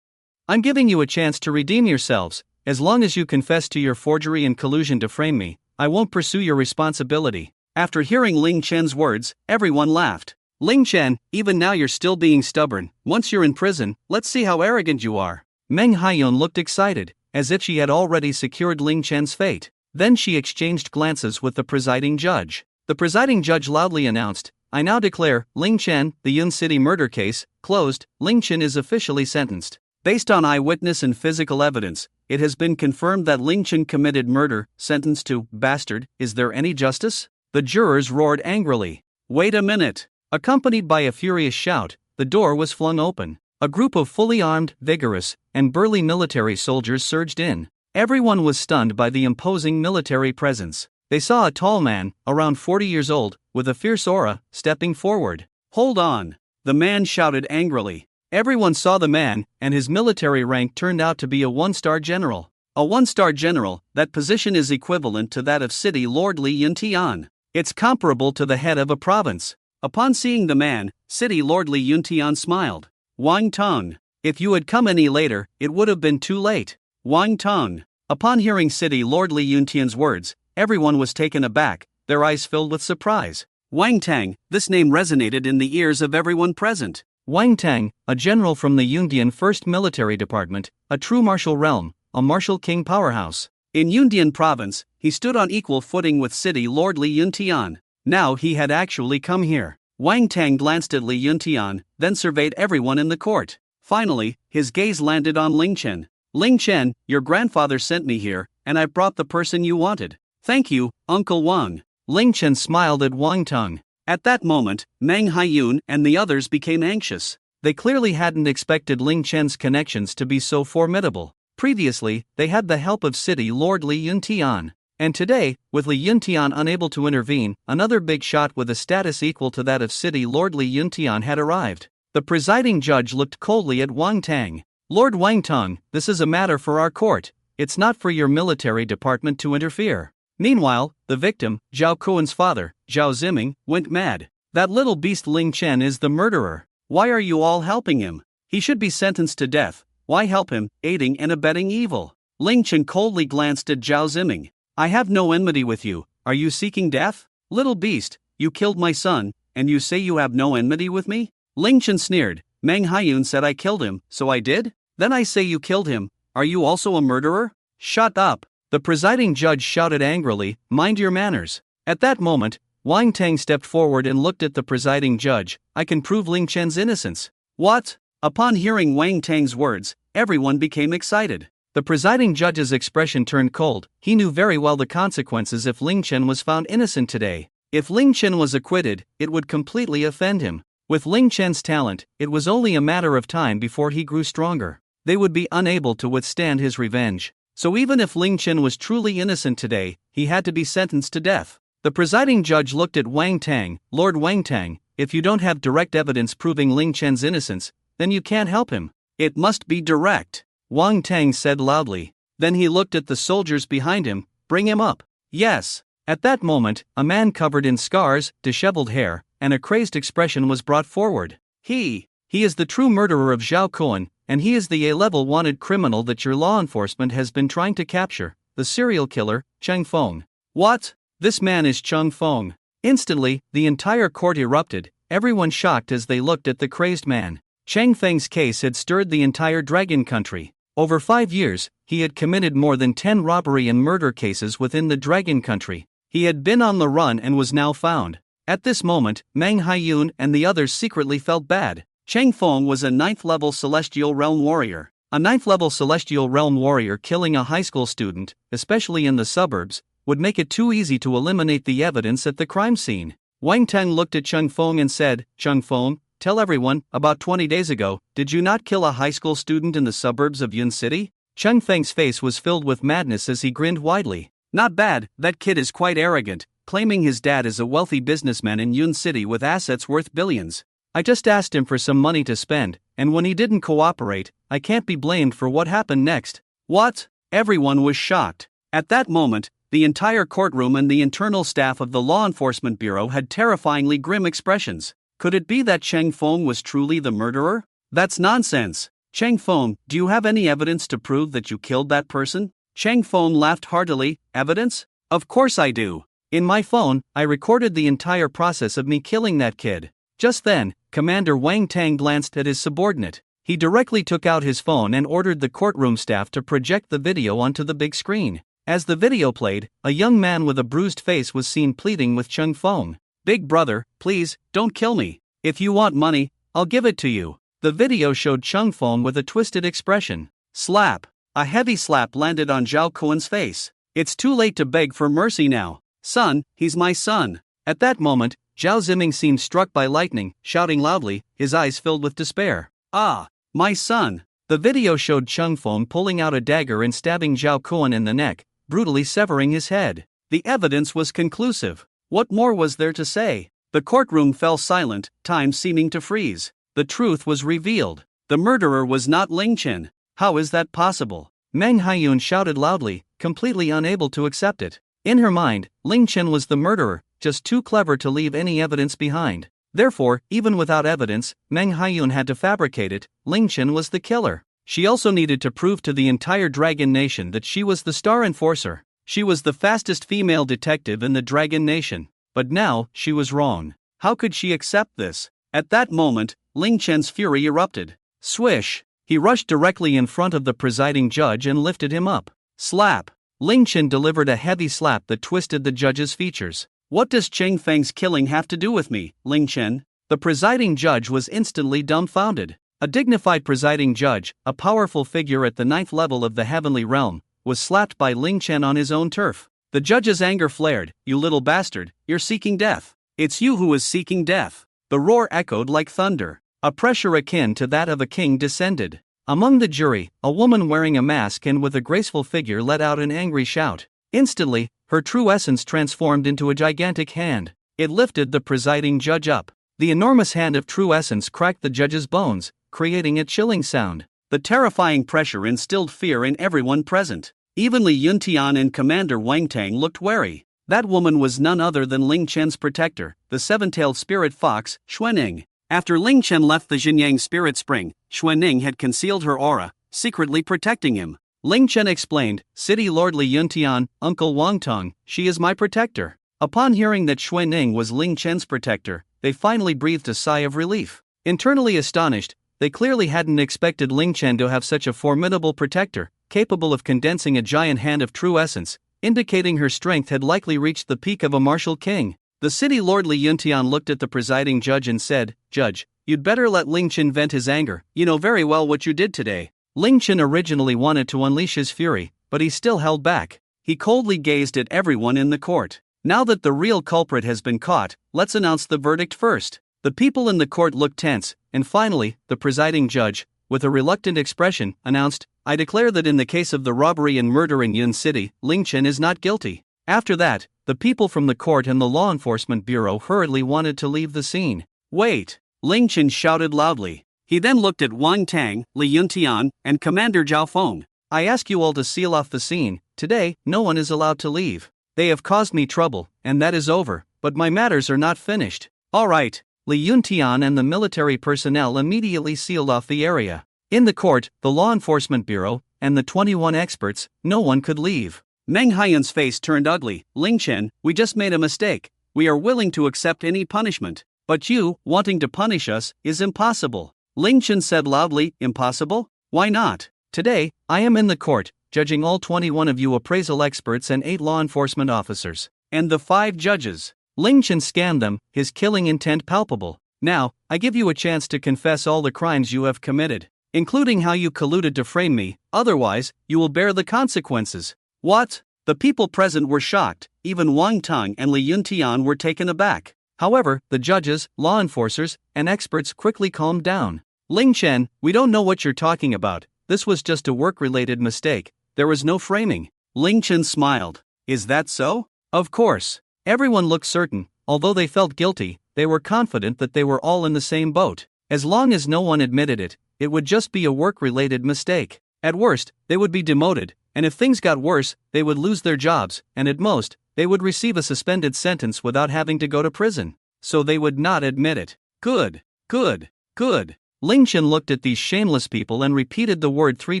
Speaker 1: I'm giving you a chance to redeem yourselves. As long as you confess to your forgery and collusion to frame me, I won't pursue your responsibility. After hearing Ling Chen's words, everyone laughed. Ling Chen, even now you're still being stubborn. Once you're in prison, let's see how arrogant you are. Meng Hayun looked excited, as if she had already secured Ling Chen's fate. Then she exchanged glances with the presiding judge. The presiding judge loudly announced, I now declare Ling Chen, the Yun City murder case, closed. Ling Chen is officially sentenced. Based on eyewitness and physical evidence, it has been confirmed that Ling Chen committed murder, sentenced to bastard. Is there any justice? The jurors roared angrily. Wait a minute. Accompanied by a furious shout, the door was flung open. A group of fully armed, vigorous, and burly military soldiers surged in. Everyone was stunned by the imposing military presence. They saw a tall man, around 40 years old, with a fierce aura, stepping forward. Hold on! The man shouted angrily. Everyone saw the man, and his military rank turned out to be a one-star general. A one-star general, that position is equivalent to that of City Lord Li Yuntian. It's comparable to the head of a province. Upon seeing the man, City Lord Li Yuntian smiled. Wang Tong. If you had come any later, it would have been too late. Wang Tong. Upon hearing City Lord Li Yuntian's words, everyone was taken aback, their eyes filled with surprise. Wang Tang, this name resonated in the ears of everyone present. Wang Tang, a general from the Yundian 1st Military Department, a true martial realm, a martial king powerhouse. In Yundian province, he stood on equal footing with City Lord Li Yuntian. Now he had actually come here. Wang Tang glanced at Li Yuntian, then surveyed everyone in the court. Finally, his gaze landed on Ling Chen. Ling Chen, your grandfather sent me here, and I brought the person you wanted. Thank you, Uncle Wang. Ling Chen smiled at Wang Tong. At that moment, Mang Hayun and the others became anxious. They clearly hadn't expected Ling Chen's connections to be so formidable. Previously, they had the help of City Lord Li Yuntian. And today, with Li Yuntian unable to intervene, another big shot with a status equal to that of City Lord Li Yuntian had arrived. The presiding judge looked coldly at Wang Tang. Lord Wang Tong, this is a matter for our court. It's not for your military department to interfere. Meanwhile, the victim, Zhao Kuan's father, Zhao Ziming, went mad. That little beast Ling Chen is the murderer. Why are you all helping him? He should be sentenced to death. Why help him, aiding and abetting evil? Ling Chen coldly glanced at Zhao Ziming. I have no enmity with you. Are you seeking death? Little beast, you killed my son, and you say you have no enmity with me? Ling Chen sneered. Mang Hayun said I killed him, so I did? Then I say you killed him. Are you also a murderer? Shut up. The presiding judge shouted angrily, mind your manners. At that moment, Wang Tang stepped forward and looked at the presiding judge. I can prove Ling Chen's innocence. What? Upon hearing Wang Tang's words, everyone became excited. The presiding judge's expression turned cold. He knew very well the consequences if Ling Chen was found innocent today. If Ling Chen was acquitted, it would completely offend him. With Ling Chen's talent, it was only a matter of time before he grew stronger. They would be unable to withstand his revenge. So even if Ling Chen was truly innocent today, he had to be sentenced to death. The presiding judge looked at Wang Tang. Lord Wang Tang, if you don't have direct evidence proving Ling Chen's innocence, then you can't help him. It must be direct, Wang Tang said loudly. Then he looked at the soldiers behind him. Bring him up. Yes. At that moment, a man covered in scars, disheveled hair, and a crazed expression was brought forward. He is the true murderer of Zhao Kuan, and he is the A-level wanted criminal that your law enforcement has been trying to capture, the serial killer, Cheng Feng. What? This man is Cheng Feng. Instantly, the entire court erupted, everyone shocked as they looked at the crazed man. Cheng Feng's case had stirred the entire Dragon Country. Over 5 years, he had committed more than 10 robbery and murder cases within the Dragon Country. He had been on the run and was now found. At this moment, Mang Hayun and the others secretly felt bad. Cheng Feng was a 9th-level Celestial Realm warrior. A 9th-level Celestial Realm warrior killing a high school student, especially in the suburbs, would make it too easy to eliminate the evidence at the crime scene. Wang Tang looked at Cheng Feng and said, Cheng Feng, tell everyone, about 20 days ago, did you not kill a high school student in the suburbs of Yun City? Cheng Feng's face was filled with madness as he grinned widely. Not bad, that kid is quite arrogant, claiming his dad is a wealthy businessman in Yun City with assets worth billions. I just asked him for some money to spend, and when he didn't cooperate, I can't be blamed for what happened next. What? Everyone was shocked. At that moment, the entire courtroom and the internal staff of the Law Enforcement Bureau had terrifyingly grim expressions. Could it be that Cheng Feng was truly the murderer? That's nonsense. Cheng Feng, do you have any evidence to prove that you killed that person? Cheng Feng laughed heartily. Evidence? Of course I do. In my phone, I recorded the entire process of me killing that kid. Just then, Commander Wang Tang glanced at his subordinate. He directly took out his phone and ordered the courtroom staff to project the video onto the big screen. As the video played, a young man with a bruised face was seen pleading with Cheng Feng. "Big brother, please, don't kill me. If you want money, I'll give it to you." The video showed Chung Fong with a twisted expression. Slap. A heavy slap landed on Zhao Kuan's face. "It's too late to beg for mercy now. Son, he's my son." At that moment, Zhao Ziming seemed struck by lightning, shouting loudly, his eyes filled with despair. "Ah, my son." The video showed Chung Fong pulling out a dagger and stabbing Zhao Kuan in the neck, brutally severing his head. The evidence was conclusive. What more was there to say? The courtroom fell silent, time seeming to freeze. The truth was revealed. The murderer was not Ling Chen. How is that possible? Mang Hayun shouted loudly, completely unable to accept it. In her mind, Ling Chen was the murderer, just too clever to leave any evidence behind. Therefore, even without evidence, Mang Hayun had to fabricate it. Ling Chen was the killer. She also needed to prove to the entire Dragon Nation that she was the star enforcer. She was the fastest female detective in the Dragon Nation. But now, she was wrong. How could she accept this? At that moment, Ling Chen's fury erupted. Swish! He rushed directly in front of the presiding judge and lifted him up. Slap! Ling Chen delivered a heavy slap that twisted the judge's features. "What does Cheng Feng's killing have to do with me, Ling Chen?" The presiding judge was instantly dumbfounded. A dignified presiding judge, a powerful figure at the 9th level of the heavenly realm, was slapped by Ling Chen on his own turf. The judge's anger flared. "You little bastard, you're seeking death. It's you who is seeking death." The roar echoed like thunder. A pressure akin to that of a king descended. Among the jury, a woman wearing a mask and with a graceful figure let out an angry shout. Instantly, her true essence transformed into a gigantic hand. It lifted the presiding judge up. The enormous hand of true essence cracked the judge's bones, creating a chilling sound. The terrifying pressure instilled fear in everyone present. Even Li Yuntian and Commander Wang Tang looked wary. That woman was none other than Ling Chen's protector, the seven-tailed spirit fox, Xuanning. After Ling Chen left the Jinyang spirit spring, Xuanning had concealed her aura, secretly protecting him. Ling Chen explained, "City Lord Li Yuntian, Uncle Wang Tong, she is my protector." Upon hearing that Xuanning was Ling Chen's protector, they finally breathed a sigh of relief. Internally astonished, they clearly hadn't expected Ling Chen to have such a formidable protector, capable of condensing a giant hand of true essence, indicating her strength had likely reached the peak of a martial king. The city lord Li Yuntian looked at the presiding judge and said, "Judge, you'd better let Ling Chen vent his anger. You know very well what you did today." Ling Chen originally wanted to unleash his fury, but he still held back. He coldly gazed at everyone in the court. "Now that the real culprit has been caught, let's announce the verdict first." The people in the court looked tense, and finally, the presiding judge, with a reluctant expression, announced, "I declare that in the case of the robbery and murder in Yun City, Ling Chen is not guilty." After that, the people from the court and the law enforcement bureau hurriedly wanted to leave the scene. "Wait!" Ling Chen shouted loudly. He then looked at Wang Tang, Li Yuntian, and Commander Zhao Feng. "I ask you all to seal off the scene. Today, no one is allowed to leave. They have caused me trouble, and that is over, but my matters are not finished." "All right." Li Yuntian and the military personnel immediately sealed off the area. In the court, the law enforcement bureau, and the 21 experts, no one could leave. Meng Hayun's face turned ugly. "Ling Chen, we just made a mistake. We are willing to accept any punishment. But you, wanting to punish us, is impossible." Ling Chen said loudly, "Impossible? Why not? Today, I am in the court, judging all 21 of you appraisal experts and 8 law enforcement officers, and the 5 judges." Ling Chen scanned them, his killing intent palpable. "Now, I give you a chance to confess all the crimes you have committed, including how you colluded to frame me, otherwise, you will bear the consequences." "What?" The people present were shocked, even Wang Tang and Li Yuntian were taken aback. However, the judges, law enforcers, and experts quickly calmed down. "Ling Chen, we don't know what you're talking about. This was just a work-related mistake. There was no framing." Ling Chen smiled. "Is that so?" "Of course." Everyone looked certain. Although they felt guilty, they were confident that they were all in the same boat. As long as no one admitted it, it would just be a work-related mistake. At worst, they would be demoted, and if things got worse, they would lose their jobs, and at most, they would receive a suspended sentence without having to go to prison. So they would not admit it. Good, good, good. Ling Chen looked at these shameless people and repeated the word 3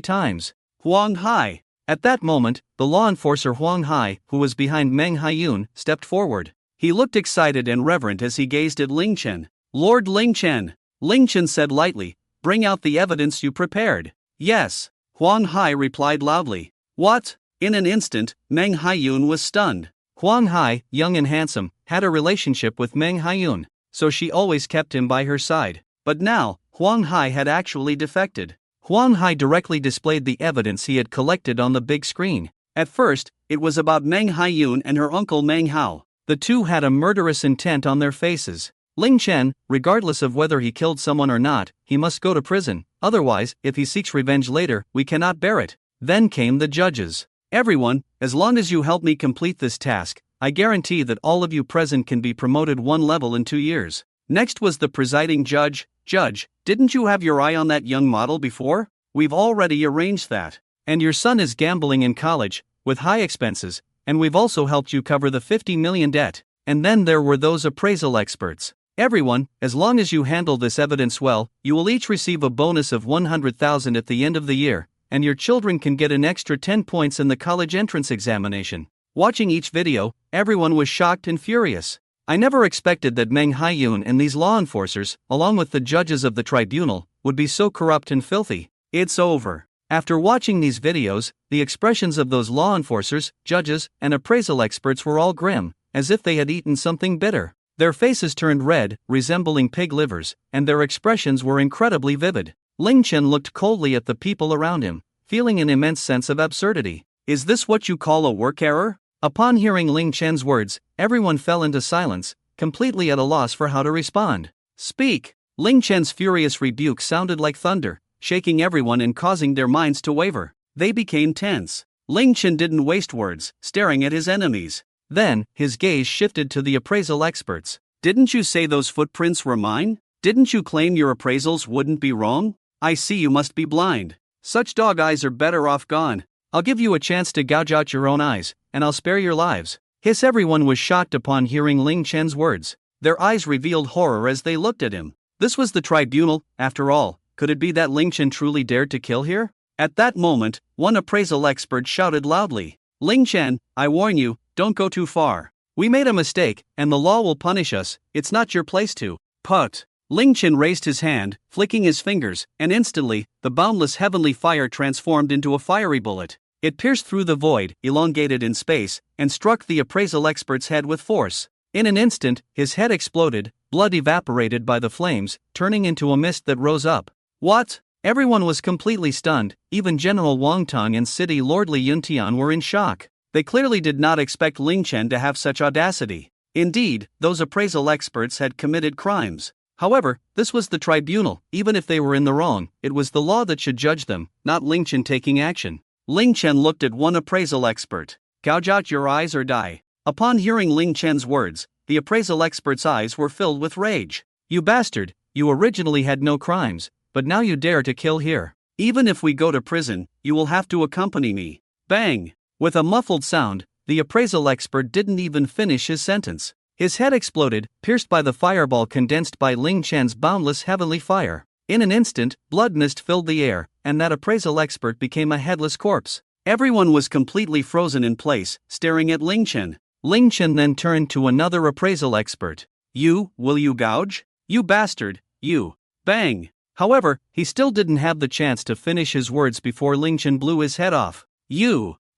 Speaker 1: times. "Huang Hai." At that moment, the law enforcer Huang Hai, who was behind Meng Hayun, stepped forward. He looked excited and reverent as he gazed at Ling Chen. "Lord Ling Chen." Ling Chen said lightly, "Bring out the evidence you prepared." "Yes." Huang Hai replied loudly. "What?" In an instant, Meng Hayun was stunned. Huang Hai, young and handsome, had a relationship with Meng Hayun, so she always kept him by her side. But now, Huang Hai had actually defected. Huang Hai directly displayed the evidence he had collected on the big screen. At first, it was about Meng Hayun and her uncle Meng Hao. The two had a murderous intent on their faces. Ling Chen, regardless of whether he killed someone or not, he must go to prison, otherwise, if he seeks revenge later, we cannot bear it. Then came the judges. Everyone, as long as you help me complete this task, I guarantee that all of you present can be promoted one level in 2 years. Next was the presiding judge. Judge, didn't you have your eye on that young model before? We've already arranged that. And your son is gambling in college, with high expenses, and we've also helped you cover the 50 million debt. And then there were those appraisal experts. Everyone, as long as you handle this evidence well, you will each receive a bonus of 100,000 at the end of the year, and your children can get an extra 10 points in the college entrance examination. Watching each video, everyone was shocked and furious. I never expected that Meng Hayun and these law enforcers, along with the judges of the tribunal, would be so corrupt and filthy. It's over. After watching these videos, the expressions of those law enforcers, judges, and appraisal experts were all grim, as if they had eaten something bitter. Their faces turned red, resembling pig livers, and their expressions were incredibly vivid. Ling Chen looked coldly at the people around him, feeling an immense sense of absurdity. Is this what you call a work error? Upon hearing Ling Chen's words, everyone fell into silence, completely at a loss for how to respond. Speak! Ling Chen's furious rebuke sounded like thunder, shaking everyone and causing their minds to waver. They became tense. Ling Chen didn't waste words, staring at his enemies. Then, his gaze shifted to the appraisal experts. Didn't you say those footprints were mine? Didn't you claim your appraisals wouldn't be wrong? I see you must be blind. Such dog eyes are better off gone. I'll give you a chance to gouge out your own eyes, and I'll spare your lives. Hiss! Everyone was shocked upon hearing Ling Chen's words. Their eyes revealed horror as they looked at him. This was the tribunal, after all. Could it be that Ling Chen truly dared to kill here? At that moment, one appraisal expert shouted loudly, Ling Chen, I warn you, don't go too far. We made a mistake, and the law will punish us. It's not your place to. Put. Ling Chen raised his hand, flicking his fingers, and instantly, the boundless heavenly fire transformed into a fiery bullet. It pierced through the void, elongated in space, and struck the appraisal expert's head with force. In an instant, his head exploded, blood evaporated by the flames, turning into a mist that rose up. What? Everyone was completely stunned. Even General Wang Tong and City Lord Li Yuntian were in shock. They clearly did not expect Ling Chen to have such audacity. Indeed, those appraisal experts had committed crimes. However, this was the tribunal. Even if they were in the wrong, it was the law that should judge them, not Ling Chen taking action. Ling Chen looked at one appraisal expert. Gouge out your eyes or die. Upon hearing Ling Chen's words, the appraisal expert's eyes were filled with rage. You bastard, you originally had no crimes, but now you dare to kill here. Even if we go to prison, you will have to accompany me. Bang! With a muffled sound, the appraisal expert didn't even finish his sentence. His head exploded, pierced by the fireball condensed by Ling Chen's boundless heavenly fire. In an instant, blood mist filled the air, and that appraisal expert became a headless corpse. Everyone was completely frozen in place, staring at Ling Chen. Ling Chen then turned to another appraisal expert. Will you gouge? You bastard, you. Bang! However, he still didn't have the chance to finish his words before Ling Chen blew his head off.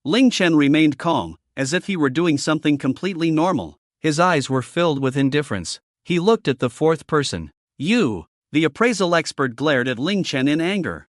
Speaker 1: Ling Chen remained calm, as if he were doing something completely normal. His eyes were filled with indifference. He looked at the fourth person. The appraisal expert glared at Ling Chen in anger.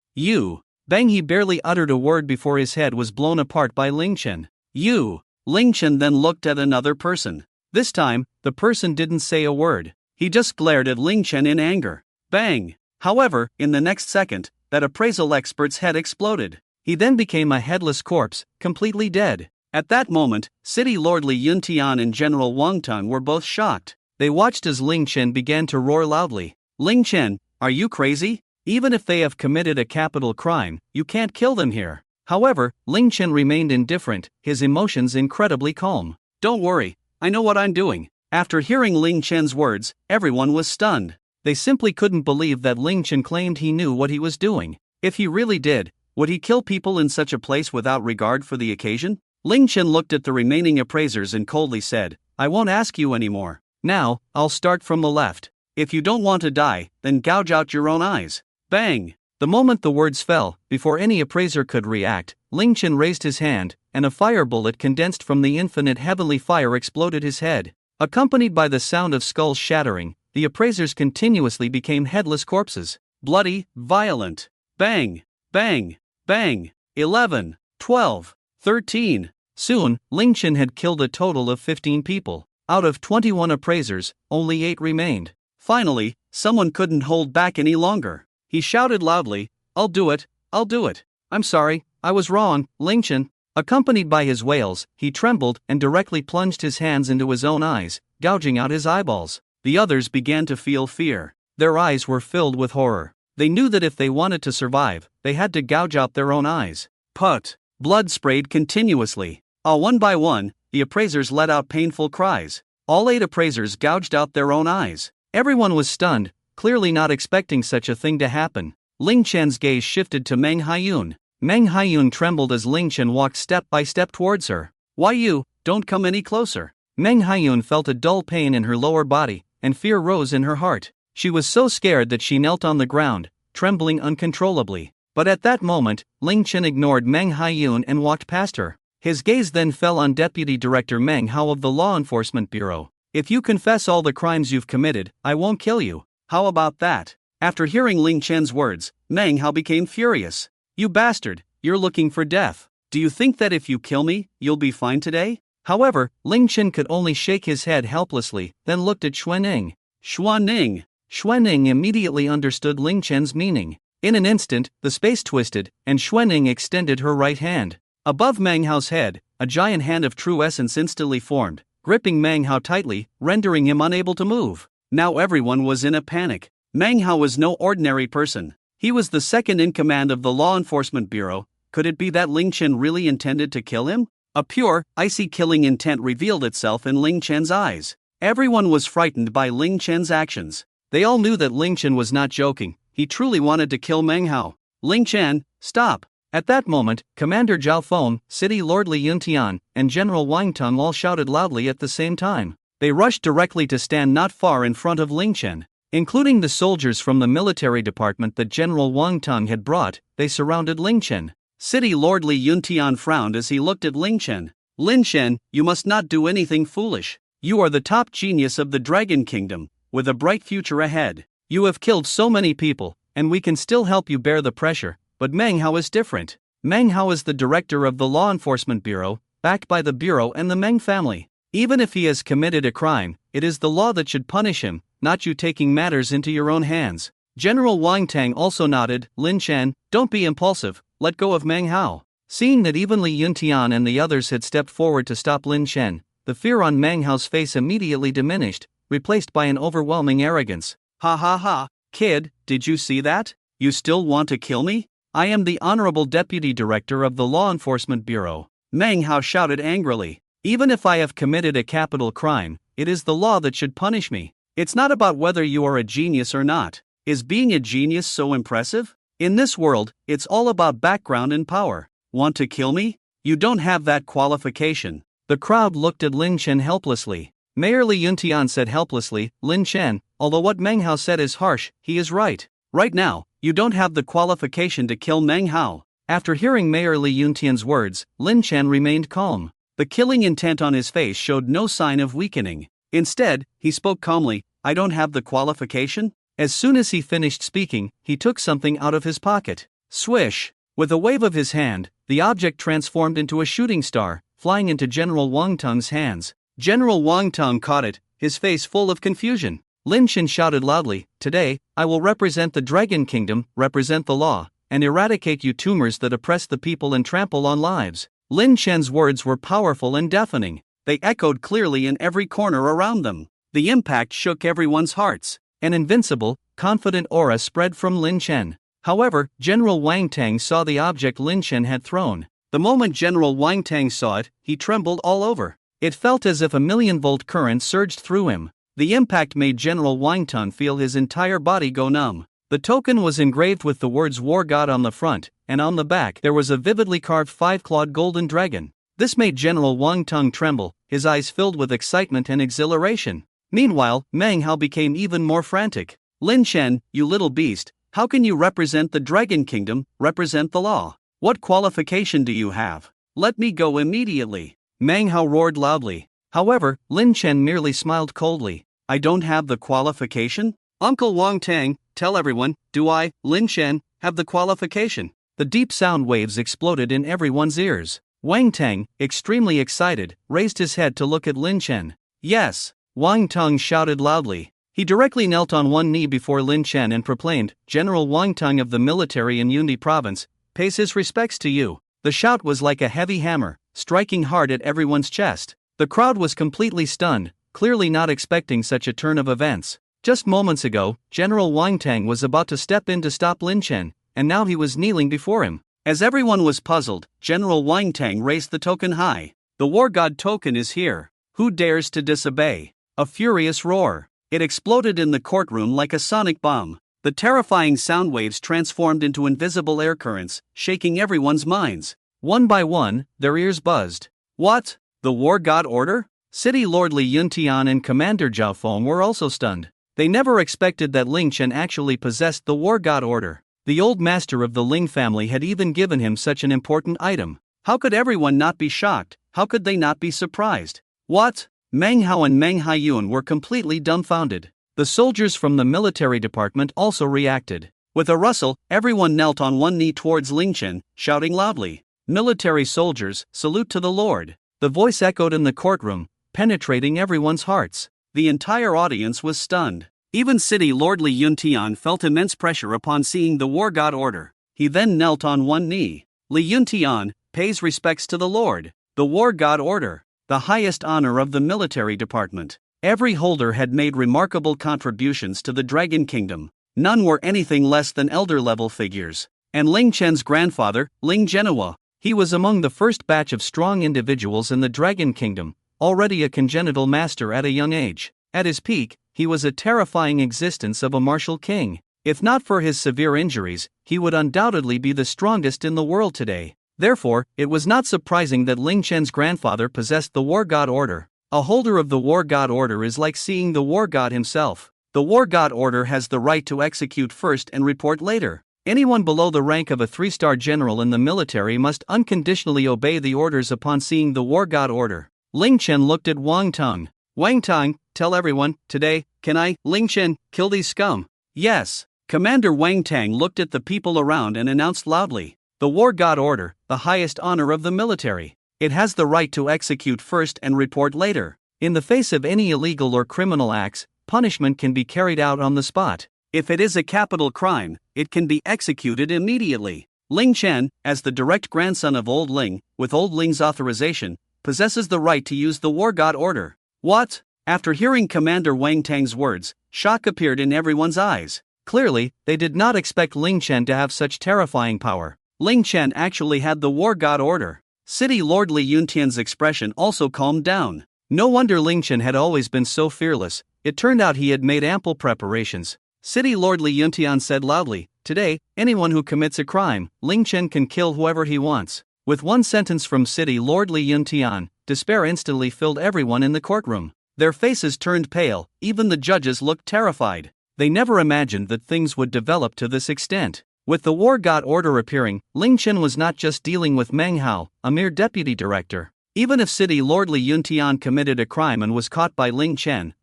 Speaker 1: Bang! He barely uttered a word before his head was blown apart by Ling Chen. Ling Chen then looked at another person. This time, the person didn't say a word. He just glared at Ling Chen in anger. Bang! However, in the next second, that appraisal expert's head exploded. He then became a headless corpse, completely dead. At that moment, City Lord Li Yuntian and General Wang Tong were both shocked. They watched as Ling Chen began to roar loudly. Ling Chen, are you crazy? Even if they have committed a capital crime, you can't kill them here. However, Ling Chen remained indifferent, his emotions incredibly calm. Don't worry, I know what I'm doing. After hearing Ling Chen's words, everyone was stunned. They simply couldn't believe that Ling Chen claimed he knew what he was doing. If he really did, would he kill people in such a place without regard for the occasion? Ling Chen looked at the remaining appraisers and coldly said, I won't ask you anymore. Now, I'll start from the left. If you don't want to die, then gouge out your own eyes. Bang! The moment the words fell, before any appraiser could react, Ling Chen raised his hand, and a fire bullet condensed from the infinite heavenly fire exploded his head. Accompanied by the sound of skulls shattering, the appraisers continuously became headless corpses. Bloody, violent. Bang, bang, bang. 11, 12, 13. Soon, Ling Chen had killed a total of 15 people. Out of 21 appraisers, only 8 remained. Finally, someone couldn't hold back any longer. He shouted loudly, "I'll do it, I'll do it. I'm sorry, I was wrong, Ling Chen." Accompanied by his wails, he trembled and directly plunged his hands into his own eyes, gouging out his eyeballs. The others began to feel fear. Their eyes were filled with horror. They knew that if they wanted to survive, they had to gouge out their own eyes. Put! Blood sprayed continuously. One by one, the appraisers let out painful cries. All 8 appraisers gouged out their own eyes. Everyone was stunned, clearly not expecting such a thing to happen. Ling Chen's gaze shifted to Mang Hayun. Mang Hayun trembled as Ling Chen walked step by step towards her. "Why you, don't come any closer." Mang Hayun felt a dull pain in her lower body, and fear rose in her heart. She was so scared that she knelt on the ground, trembling uncontrollably. But at that moment, Ling Chen ignored Mang Hayun and walked past her. His gaze then fell on Deputy Director Meng Hao of the Law Enforcement Bureau. "If you confess all the crimes you've committed, I won't kill you. How about that?" After hearing Ling Chen's words, Meng Hao became furious. "You bastard, you're looking for death. Do you think that if you kill me, you'll be fine today?" However, Ling Chen could only shake his head helplessly, then looked at Xuanning. Xuanning! Xuanning immediately understood Ling Chen's meaning. In an instant, the space twisted, and Xuanning extended her right hand. Above Meng Hao's head, a giant hand of true essence instantly formed, gripping Meng Hao tightly, rendering him unable to move. Now everyone was in a panic. Meng Hao was no ordinary person. He was the second in command of the Law Enforcement Bureau. Could it be that Ling Chen really intended to kill him? A pure, icy killing intent revealed itself in Ling Chen's eyes. Everyone was frightened by Ling Chen's actions. They all knew that Ling Chen was not joking. He truly wanted to kill Meng Hao. "Ling Chen, stop!" At that moment, Commander Zhao Feng, City Lord Li Yuntian, and General Wang Tong all shouted loudly at the same time. They rushed directly to stand not far in front of Ling Chen. Including the soldiers from the military department that General Wang Tong had brought, they surrounded Ling Chen. City Lord Li Yuntian frowned as he looked at Ling Chen. "Ling Chen, you must not do anything foolish. You are the top genius of the Dragon Kingdom, with a bright future ahead. You have killed so many people, and we can still help you bear the pressure, but Meng Hao is different. Meng Hao is the director of the Law Enforcement Bureau, backed by the Bureau and the Meng family. Even if he has committed a crime, it is the law that should punish him, not you taking matters into your own hands." General Wang Tang also nodded. "Lin Chen, don't be impulsive, let go of Meng Hao." Seeing that even Li Yuntian and the others had stepped forward to stop Lin Chen, the fear on Meng Hao's face immediately diminished, replaced by an overwhelming arrogance. "Ha ha ha, kid, did you see that? You still want to kill me? I am the Honorable Deputy Director of the Law Enforcement Bureau." Meng Hao shouted angrily. "Even if I have committed a capital crime, it is the law that should punish me. It's not about whether you are a genius or not. Is being a genius so impressive? In this world, it's all about background and power. Want to kill me? You don't have that qualification." The crowd looked at Lin Chen helplessly. Mayor Li Yuntian said helplessly, "Lin Chen, although what Meng Hao said is harsh, he is right. Right now, you don't have the qualification to kill Meng Hao." After hearing Mayor Li Yuntian's words, Lin Chen remained calm. The killing intent on his face showed no sign of weakening. Instead, he spoke calmly, "I don't have the qualification?" As soon as he finished speaking, he took something out of his pocket. Swish! With a wave of his hand, the object transformed into a shooting star, flying into General Wang Tong's hands. General Wang Tong caught it, his face full of confusion. Lin Chen shouted loudly, "Today, I will represent the Dragon Kingdom, represent the law, and eradicate you tumors that oppress the people and trample on lives." Lin Chen's words were powerful and deafening. They echoed clearly in every corner around them. The impact shook everyone's hearts. An invincible, confident aura spread from Lin Chen. However, General Wang Tang saw the object Lin Chen had thrown. The moment General Wang Tang saw it, he trembled all over. It felt as if a million-volt current surged through him. The impact made General Wang Tang feel his entire body go numb. The token was engraved with the words War God on the front, and on the back there was a vividly carved 5-clawed golden dragon. This made General Wang Tang tremble, his eyes filled with excitement and exhilaration. Meanwhile, Meng Hao became even more frantic. "Lin Chen, you little beast, how can you represent the Dragon Kingdom, represent the law? What qualification do you have? Let me go immediately. Mang Hao roared loudly. However, Lin Chen merely smiled coldly. I don't have the qualification? Uncle Wang Tang, tell everyone, do I, Lin Chen, have the qualification? The deep sound waves exploded in everyone's ears. Wang Tang, extremely excited, raised his head to look at Lin Chen. Yes, Wang Tang shouted loudly. He directly knelt on one knee before Lin Chen and proclaimed, General Wang Tang of the military in Yunde province, pays his respects to you. The shout was like a heavy hammer, striking hard at everyone's chest. The crowd was completely stunned, clearly not expecting such a turn of events. Just moments ago, General Wang Tang was about to step in to stop Lin Chen, and now he was kneeling before him. As everyone was puzzled, General Wang Tang raised the token high. The war god token is here. Who dares to disobey? A furious roar. It exploded in the courtroom like a sonic bomb. The terrifying sound waves transformed into invisible air currents, shaking everyone's minds. One by one, their ears buzzed. What? The war god order? City Lord Li Yuntian and Commander Zhao Feng were also stunned. They never expected that Ling Chen actually possessed the war god order. The old master of the Ling family had even given him such an important item. How could everyone not be shocked? How could they not be surprised? What? Mang Hao and Mang Hayun were completely dumbfounded. The soldiers from the military department also reacted. With a rustle, everyone knelt on one knee towards Ling Chen, shouting loudly, Military soldiers, salute to the Lord. The voice echoed in the courtroom, penetrating everyone's hearts. The entire audience was stunned. Even City Lord Li Yuntian felt immense pressure upon seeing the war god order. He then knelt on one knee. Li Yuntian pays respects to the Lord. The war god order, the highest honor of the military department. Every holder had made remarkable contributions to the Dragon Kingdom. None were anything less than elder-level figures. And Ling Chen's grandfather, Ling Genua, he was among the first batch of strong individuals in the Dragon Kingdom, already a congenital master at a young age. At his peak, he was a terrifying existence of a martial king. If not for his severe injuries, he would undoubtedly be the strongest in the world today. Therefore, it was not surprising that Ling Chen's grandfather possessed the War God Order. A holder of the War God Order is like seeing the War God himself. The War God Order has the right to execute first and report later. Anyone below the rank of a 3-star general in the military must unconditionally obey the orders upon seeing the War God Order. Ling Chen looked at Wang Tang. Wang Tang, tell everyone, today, can I, Ling Chen, kill these scum? Yes. Commander Wang Tang looked at the people around and announced loudly, the War God Order, the highest honor of the military. It has the right to execute first and report later. In the face of any illegal or criminal acts, punishment can be carried out on the spot. If it is a capital crime, it can be executed immediately. Ling Chen, as the direct grandson of Old Ling, with Old Ling's authorization, possesses the right to use the War God Order. What? After hearing Commander Wang Tang's words, shock appeared in everyone's eyes. Clearly, they did not expect Ling Chen to have such terrifying power. Ling Chen actually had the War God Order. City Lord Li Yuntian's expression also calmed down. No wonder Ling Chen had always been so fearless. It turned out he had made ample preparations. City Lord Li Yuntian said loudly, today, anyone who commits a crime, Ling Chen can kill whoever he wants. With one sentence from City Lord Li Yuntian, despair instantly filled everyone in the courtroom. Their faces turned pale, even the judges looked terrified. They never imagined that things would develop to this extent. With the War God Order appearing, Ling Chen was not just dealing with Meng Hao, a mere deputy director. Even if City Lord Li Yuntian committed a crime and was caught by Ling Chen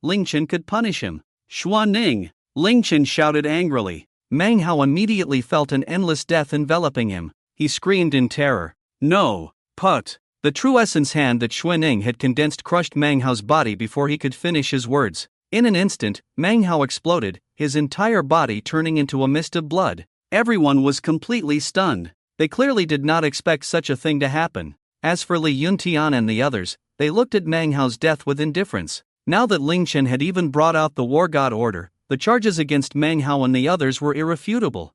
Speaker 1: could punish him. Xua Ning! Ling Chen shouted angrily. Meng Hao immediately felt an endless death enveloping him. He screamed in terror. No! Put! The true essence hand that Xue Ning had condensed crushed Meng Hao's body before he could finish his words. In an instant, Meng Hao exploded, his entire body turning into a mist of blood. Everyone was completely stunned. They clearly did not expect such a thing to happen. As for Li Yuntian and the others, they looked at Meng Hao's death with indifference. Now that Ling Chen had even brought out the War God Order, the charges against Meng Hao and the others were irrefutable.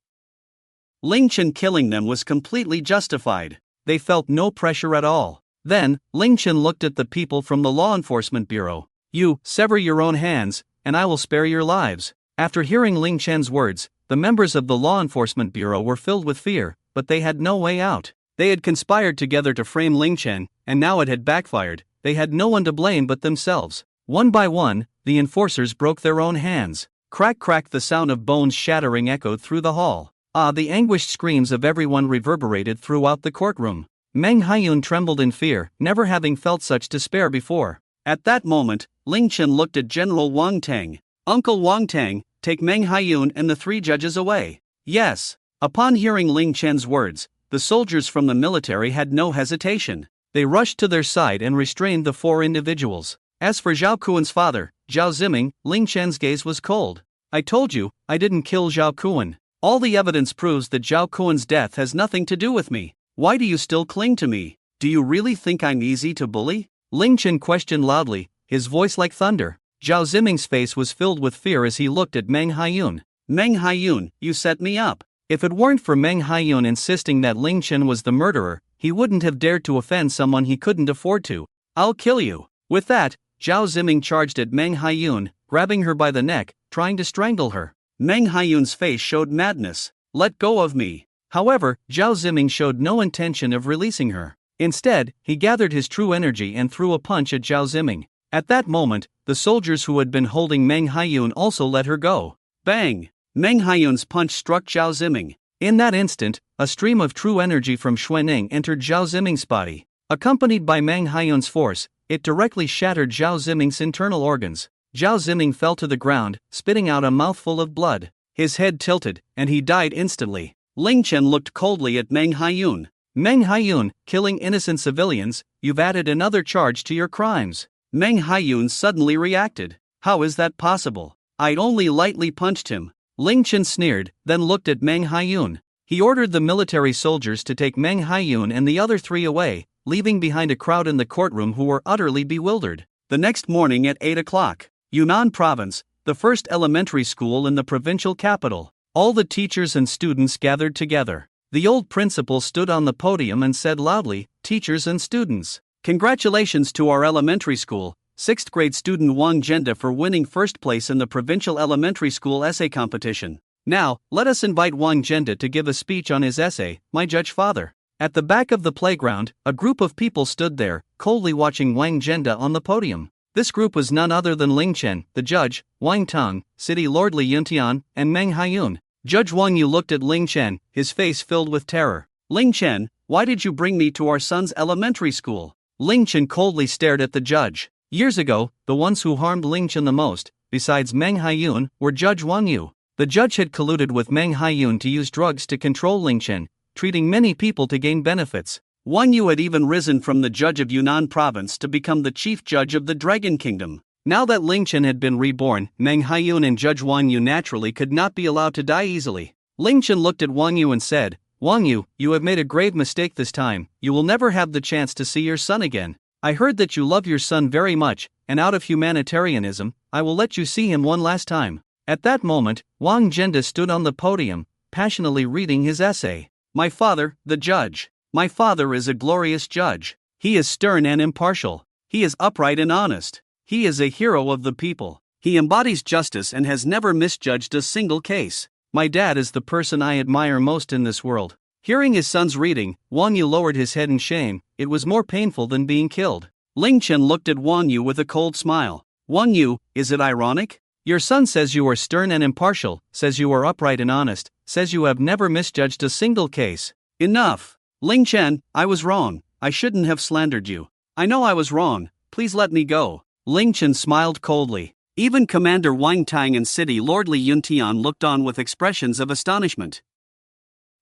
Speaker 1: Ling Chen killing them was completely justified. They felt no pressure at all. Then, Ling Chen looked at the people from the Law Enforcement Bureau. You, sever your own hands, and I will spare your lives. After hearing Ling Chen's words, the members of the Law Enforcement Bureau were filled with fear, but they had no way out. They had conspired together to frame Ling Chen, and now it had backfired. They had no one to blame but themselves. One by one, the enforcers broke their own hands. Crack crack, the sound of bones shattering echoed through the hall. The anguished screams of everyone reverberated throughout the courtroom. Mang Hayun trembled in fear, never having felt such despair before. At that moment, Ling Chen looked at General Wang Tang. Uncle Wang Tang, take Mang Hayun and the 3 judges away. Yes. Upon hearing Ling Chen's words, the soldiers from the military had no hesitation. They rushed to their side and restrained the 4 individuals. As for Zhao Kuan's father, Zhao Ziming, Ling Chen's gaze was cold. I told you, I didn't kill Zhao Kuan. All the evidence proves that Zhao Kuan's death has nothing to do with me. Why do you still cling to me? Do you really think I'm easy to bully? Ling Chen questioned loudly, his voice like thunder. Zhao Ziming's face was filled with fear as he looked at Mang Hayun. Mang Hayun, you set me up. If it weren't for Mang Hayun insisting that Ling Chen was the murderer, he wouldn't have dared to offend someone he couldn't afford to. I'll kill you. With that, Zhao Ziming charged at Mang Hayun, grabbing her by the neck, trying to strangle her. Mang Hayun's face showed madness. Let go of me. However, Zhao Ziming showed no intention of releasing her. Instead, he gathered his true energy and threw a punch at Zhao Ziming. At that moment, the soldiers who had been holding Mang Hayun also let her go. Bang! Mang Hayun's punch struck Zhao Ziming. In that instant, a stream of true energy from Xuanning entered Zhao Ziming's body. Accompanied by Mang Hayun's force, it directly shattered Zhao Ziming's internal organs. Zhao Ziming fell to the ground, spitting out a mouthful of blood. His head tilted, and he died instantly. Ling Chen looked coldly at Mang Hayun. Mang Hayun, killing innocent civilians, you've added another charge to your crimes. Mang Hayun suddenly reacted. How is that possible? I'd only lightly punched him. Ling Chen sneered, then looked at Mang Hayun. He ordered the military soldiers to take Mang Hayun and the other 3 away, leaving behind a crowd in the courtroom who were utterly bewildered. The next morning at 8 o'clock, Yunnan Province, the first elementary school in the provincial capital. All the teachers and students gathered together. The old principal stood on the podium and said loudly, "Teachers and students, congratulations to our elementary school, 6th grade student Wang Zhenda for winning first place in the provincial elementary school essay competition. Now, let us invite Wang Zhenda to give a speech on his essay, My Judge Father." At the back of the playground, a group of people stood there, coldly watching Wang Zhenda on the podium. This group was none other than Ling Chen, the judge, Wang Tang, City Lord Li Yuntian, and Mang Hayun. Judge Wang Yu looked at Ling Chen, his face filled with terror. Ling Chen, why did you bring me to our son's elementary school? Ling Chen coldly stared at the judge. Years ago, the ones who harmed Ling Chen the most, besides Mang Hayun, were Judge Wang Yu. The judge had colluded with Mang Hayun to use drugs to control Ling Chen, treating many people to gain benefits. Wang Yu had even risen from the judge of Yunnan Province to become the chief judge of the Dragon Kingdom. Now that Ling Chen had been reborn, Mang Hayun and Judge Wang Yu naturally could not be allowed to die easily. Ling Chen looked at Wang Yu and said, Wang Yu, you have made a grave mistake this time. You will never have the chance to see your son again. I heard that you love your son very much, and out of humanitarianism, I will let you see him one last time. At that moment, Wang Zhenda stood on the podium, passionately reading his essay. My father, the judge. My father is a glorious judge. He is stern and impartial. He is upright and honest. He is a hero of the people. He embodies justice and has never misjudged a single case. My dad is the person I admire most in this world. Hearing his son's reading, Wang Yu lowered his head in shame. It was more painful than being killed. Ling Chen looked at Wang Yu with a cold smile. Wang Yu, is it ironic? Your son says you are stern and impartial, says you are upright and honest, says you have never misjudged a single case. Enough. Ling Chen, I was wrong. I shouldn't have slandered you. I know I was wrong. Please let me go. Ling Chen smiled coldly. Even Commander Wang Tang and City Lord Li Yuntian looked on with expressions of astonishment.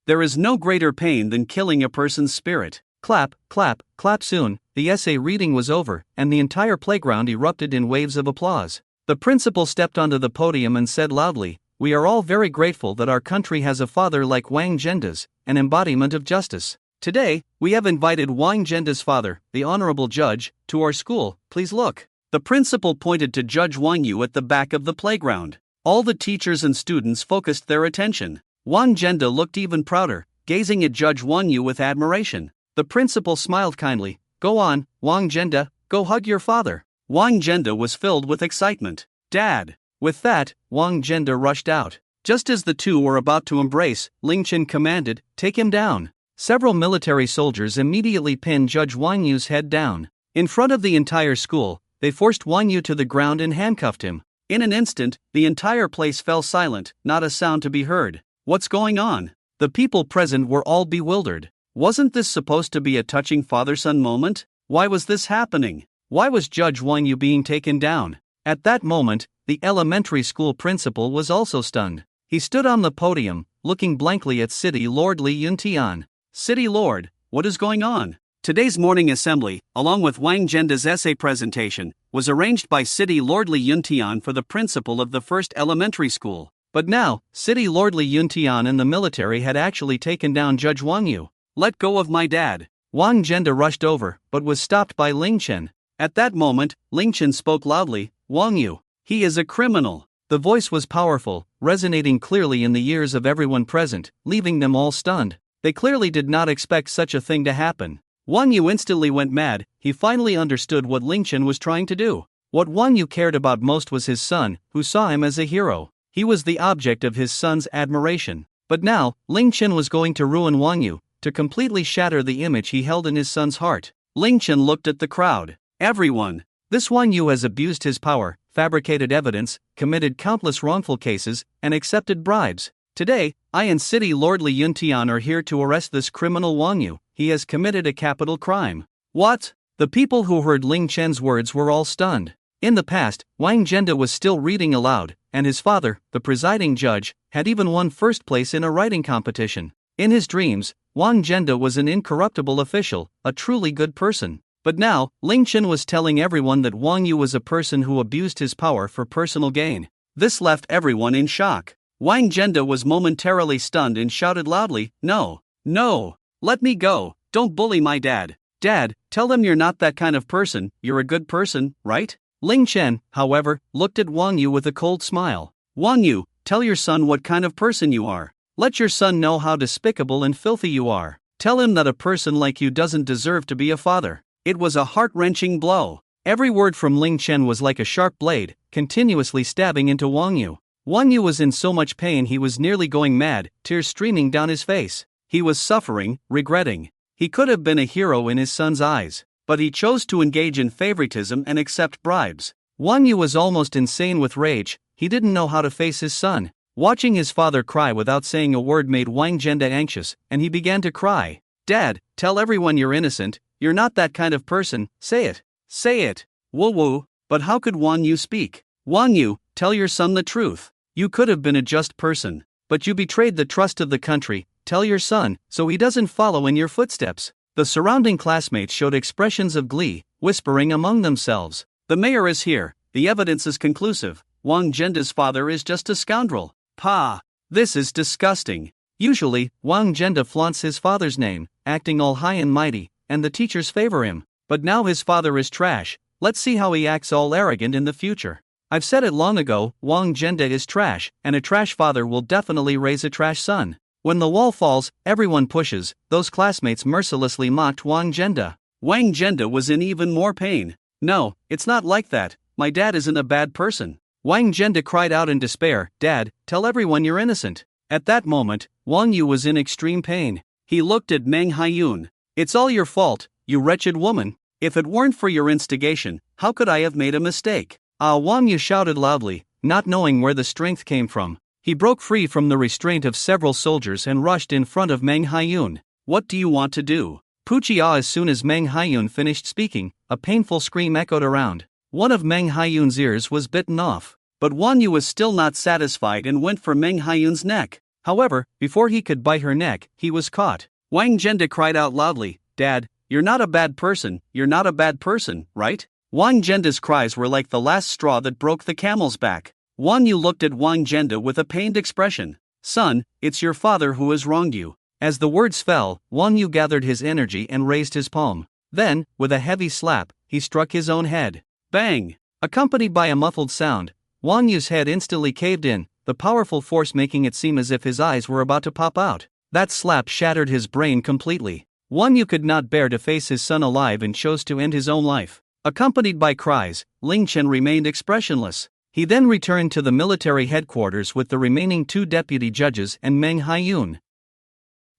Speaker 1: There is no greater pain than killing a person's spirit. Clap, clap, clap soon. The essay reading was over, and the entire playground erupted in waves of applause. The principal stepped onto the podium and said loudly, We are all very grateful that our country has a father like Wang Zhenda's, an embodiment of justice. Today, we have invited Wang Zhenda's father, the honorable judge, to our school. Please look. The principal pointed to Judge Wang Yu at the back of the playground. All the teachers and students focused their attention. Wang Zhenda looked even prouder, gazing at Judge Wang Yu with admiration. The principal smiled kindly. Go on, Wang Zhenda, go hug your father. Wang Zhenda was filled with excitement. Dad! With that, Wang Zhenda rushed out. Just as the two were about to embrace, Ling Chen commanded, Take him down. Several military soldiers immediately pinned Judge Wang Yu's head down. In front of the entire school, they forced Wang Yu to the ground and handcuffed him. In an instant, the entire place fell silent, not a sound to be heard. What's going on? The people present were all bewildered. Wasn't this supposed to be a touching father-son moment? Why was this happening? Why was Judge Wang Yu being taken down? At that moment, the elementary school principal was also stunned. He stood on the podium, looking blankly at City Lord Li Yuntian. City Lord, what is going on? Today's morning assembly, along with Wang Zhenda's essay presentation, was arranged by City Lord Li Yuntian for the principal of the first elementary school. But now, City Lord Li Yuntian and the military had actually taken down Judge Wang Yu. Let go of my dad. Wang Zhenda rushed over, but was stopped by Ling Chen. At that moment, Ling Chen spoke loudly, Wang Yu, he is a criminal. The voice was powerful, resonating clearly in the ears of everyone present, leaving them all stunned. They clearly did not expect such a thing to happen. Wang Yu instantly went mad. He finally understood what Ling Chen was trying to do. What Wang Yu cared about most was his son, who saw him as a hero. He was the object of his son's admiration. But now, Ling Chen was going to ruin Wang Yu, to completely shatter the image he held in his son's heart. Ling Chen looked at the crowd. Everyone. This Wang Yu has abused his power, fabricated evidence, committed countless wrongful cases, and accepted bribes. Today, I and City Lord Li Yuntian are here to arrest this criminal Wang Yu. He has committed a capital crime. What? The people who heard Ling Chen's words were all stunned. In the past, Wang Zhenda was still reading aloud, and his father, the presiding judge, had even won first place in a writing competition. In his dreams, Wang Zhenda was an incorruptible official, a truly good person. But now, Ling Chen was telling everyone that Wang Yu was a person who abused his power for personal gain. This left everyone in shock. Wang Zhenda was momentarily stunned and shouted loudly, No! No! Let me go! Don't bully my dad! Dad, tell them you're not that kind of person, you're a good person, right? Ling Chen, however, looked at Wang Yu with a cold smile. Wang Yu, tell your son what kind of person you are. Let your son know how despicable and filthy you are. Tell him that a person like you doesn't deserve to be a father. It was a heart-wrenching blow. Every word from Ling Chen was like a sharp blade, continuously stabbing into Wang Yu. Wang Yu was in so much pain he was nearly going mad, tears streaming down his face. He was suffering, regretting. He could have been a hero in his son's eyes, but he chose to engage in favoritism and accept bribes. Wang Yu was almost insane with rage. He didn't know how to face his son. Watching his father cry without saying a word made Wang Zhenda anxious, and he began to cry. Dad, tell everyone you're innocent, you're not that kind of person, say it. Say it. Woo woo. But how could Wang Yu speak? Wang Yu, tell your son the truth. You could have been a just person, but you betrayed the trust of the country. Tell your son, so he doesn't follow in your footsteps. The surrounding classmates showed expressions of glee, whispering among themselves. The mayor is here, the evidence is conclusive. Wang Zhenda's father is just a scoundrel. Pa! This is disgusting. Usually, Wang Zhenda flaunts his father's name, acting all high and mighty, and the teachers favor him. But now his father is trash. Let's see how he acts all arrogant in the future. I've said it long ago, Wang Zhenda is trash, and a trash father will definitely raise a trash son. When the wall falls, everyone pushes. Those classmates mercilessly mocked Wang Zhenda. Wang Zhenda was in even more pain. No, it's not like that. My dad isn't a bad person. Wang Zhenda cried out in despair, Dad, tell everyone you're innocent. At that moment, Wang Yu was in extreme pain. He looked at Mang Hayun. It's all your fault, you wretched woman. If it weren't for your instigation, how could I have made a mistake? Wang Yu shouted loudly, not knowing where the strength came from. He broke free from the restraint of several soldiers and rushed in front of Mang Hayun. What do you want to do? Puchia. As soon as Mang Hayun finished speaking, a painful scream echoed around. One of Mang Hayun's ears was bitten off. But Wang Yu was still not satisfied and went for Mang Hayun's neck. However, before he could bite her neck, he was caught. Wang Zhenda cried out loudly, Dad, you're not a bad person, you're not a bad person, right? Wang Zhenda's cries were like the last straw that broke the camel's back. Wang Yu looked at Wang Zhenda with a pained expression. Son, it's your father who has wronged you. As the words fell, Wang Yu gathered his energy and raised his palm. Then, with a heavy slap, he struck his own head. Bang! Accompanied by a muffled sound, Wang Yu's head instantly caved in, the powerful force making it seem as if his eyes were about to pop out. That slap shattered his brain completely. Wang Yu could not bear to face his son alive and chose to end his own life. Accompanied by cries, Ling Chen remained expressionless. He then returned to the military headquarters with the remaining 2 deputy judges and Mang Hayun.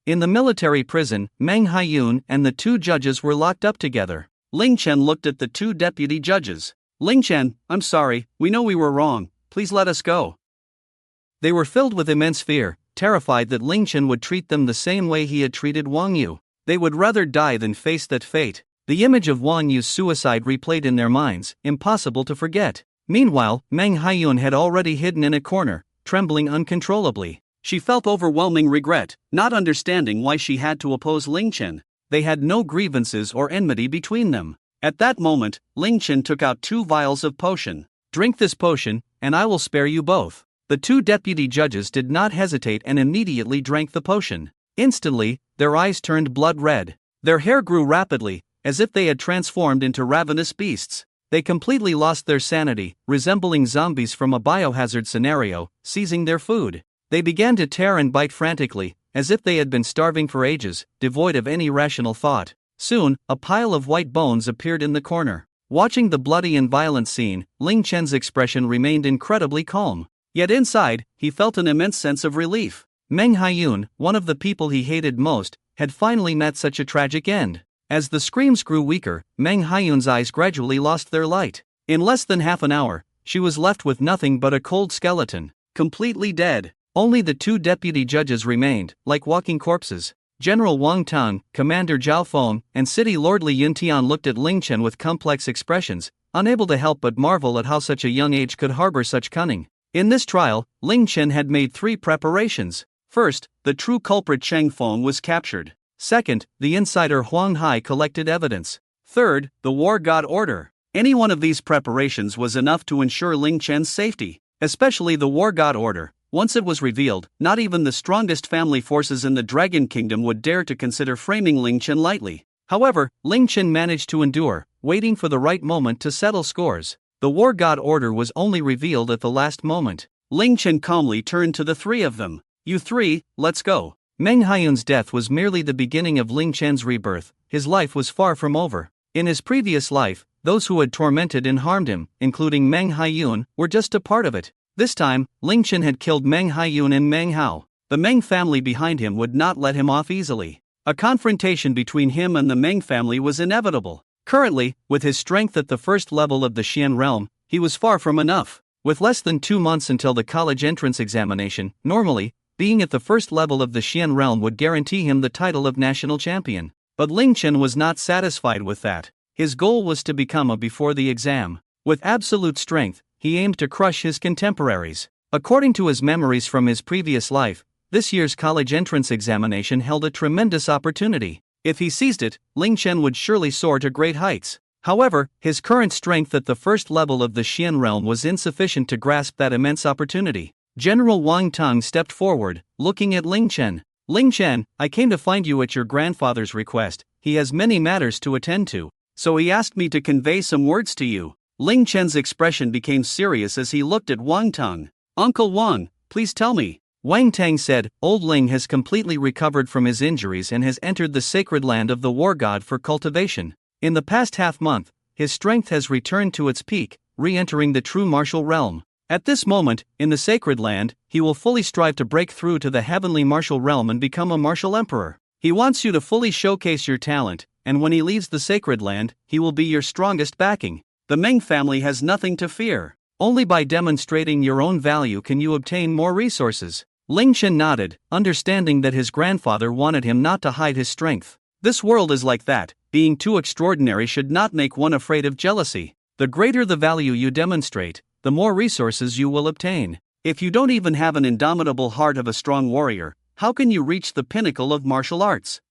Speaker 1: In the military prison, Mang Hayun and the 2 judges were locked up together. Ling Chen looked at the 2 deputy judges. Ling Chen, I'm sorry, we know we were wrong, please let us go. They were filled with immense fear, terrified that Ling Chen would treat them the same way he had treated Wang Yu. They would rather die than face that fate. The image of Wang Yu's suicide replayed in their minds, impossible to forget. Meanwhile, Mang Hayun had already hidden in a corner, trembling uncontrollably. She felt overwhelming regret, not understanding why she had to oppose Ling Chen. They had no grievances or enmity between them. At that moment, Ling Chen took out 2 vials of potion. "Drink this potion, and I will spare you both." The 2 deputy judges did not hesitate and immediately drank the potion. Instantly, their eyes turned blood red. Their hair grew rapidly, as if they had transformed into ravenous beasts. They completely lost their sanity, resembling zombies from a biohazard scenario, seizing their food. They began to tear and bite frantically, as if they had been starving for ages, devoid of any rational thought. Soon, a pile of white bones appeared in the corner. Watching the bloody and violent scene, Ling Chen's expression remained incredibly calm. Yet inside, he felt an immense sense of relief. Meng Hayun, one of the people he hated most, had finally met such a tragic end. As the screams grew weaker, Meng Hayun's eyes gradually lost their light. In less than half an hour, she was left with nothing but a cold skeleton, completely dead. Only the 2 deputy judges remained, like walking corpses. General Wang Tang, Commander Zhao Feng, and City Lord Li Yuntian looked at Ling Chen with complex expressions, unable to help but marvel at how such a young age could harbor such cunning. In this trial, Ling Chen had made 3 preparations. First, the true culprit Cheng Feng was captured. Second, the insider Huang Hai collected evidence. Third, the war god order. Any one of these preparations was enough to ensure Ling Chen's safety, especially the war god order. Once it was revealed, not even the strongest family forces in the Dragon Kingdom would dare to consider framing Ling Chen lightly. However, Ling Chen managed to endure, waiting for the right moment to settle scores. The war god order was only revealed at the last moment. Ling Chen calmly turned to the 3 of them. "You 3, let's go." Meng Hayun's death was merely the beginning of Ling Chen's rebirth. His life was far from over. In his previous life, those who had tormented and harmed him, including Meng Hayun, were just a part of it. This time, Ling Chen had killed Meng Hayun and Meng Hao. The Meng family behind him would not let him off easily. A confrontation between him and the Meng family was inevitable. Currently, with his strength at the first level of the Xian realm, he was far from enough. With less than 2 months until the college entrance examination, normally, being at the first level of the Xian realm would guarantee him the title of national champion. But Ling Chen was not satisfied with that. His goal was to become a before the exam. With absolute strength, he aimed to crush his contemporaries. According to his memories from his previous life, this year's college entrance examination held a tremendous opportunity. If he seized it, Ling Chen would surely soar to great heights. However, his current strength at the first level of the Xian realm was insufficient to grasp that immense opportunity. General Wang Tang stepped forward, looking at Ling Chen. "Ling Chen, I came to find you at your grandfather's request. He has many matters to attend to, so he asked me to convey some words to you." Ling Chen's expression became serious as he looked at Wang Tang. "Uncle Wang, please tell me." Wang Tang said, "Old Ling has completely recovered from his injuries and has entered the sacred land of the war god for cultivation. In the past half-month, his strength has returned to its peak, re-entering the true martial realm. At this moment, in the sacred land, he will fully strive to break through to the heavenly martial realm and become a martial emperor. He wants you to fully showcase your talent, and when he leaves the sacred land, he will be your strongest backing. The Meng family has nothing to fear. Only by demonstrating your own value can you obtain more resources." Ling Chen nodded, understanding that his grandfather wanted him not to hide his strength. This world is like that. Being too extraordinary should not make one afraid of jealousy. The greater the value you demonstrate, the more resources you will obtain. If you don't even have an indomitable heart of a strong warrior, how can you reach the pinnacle of martial arts?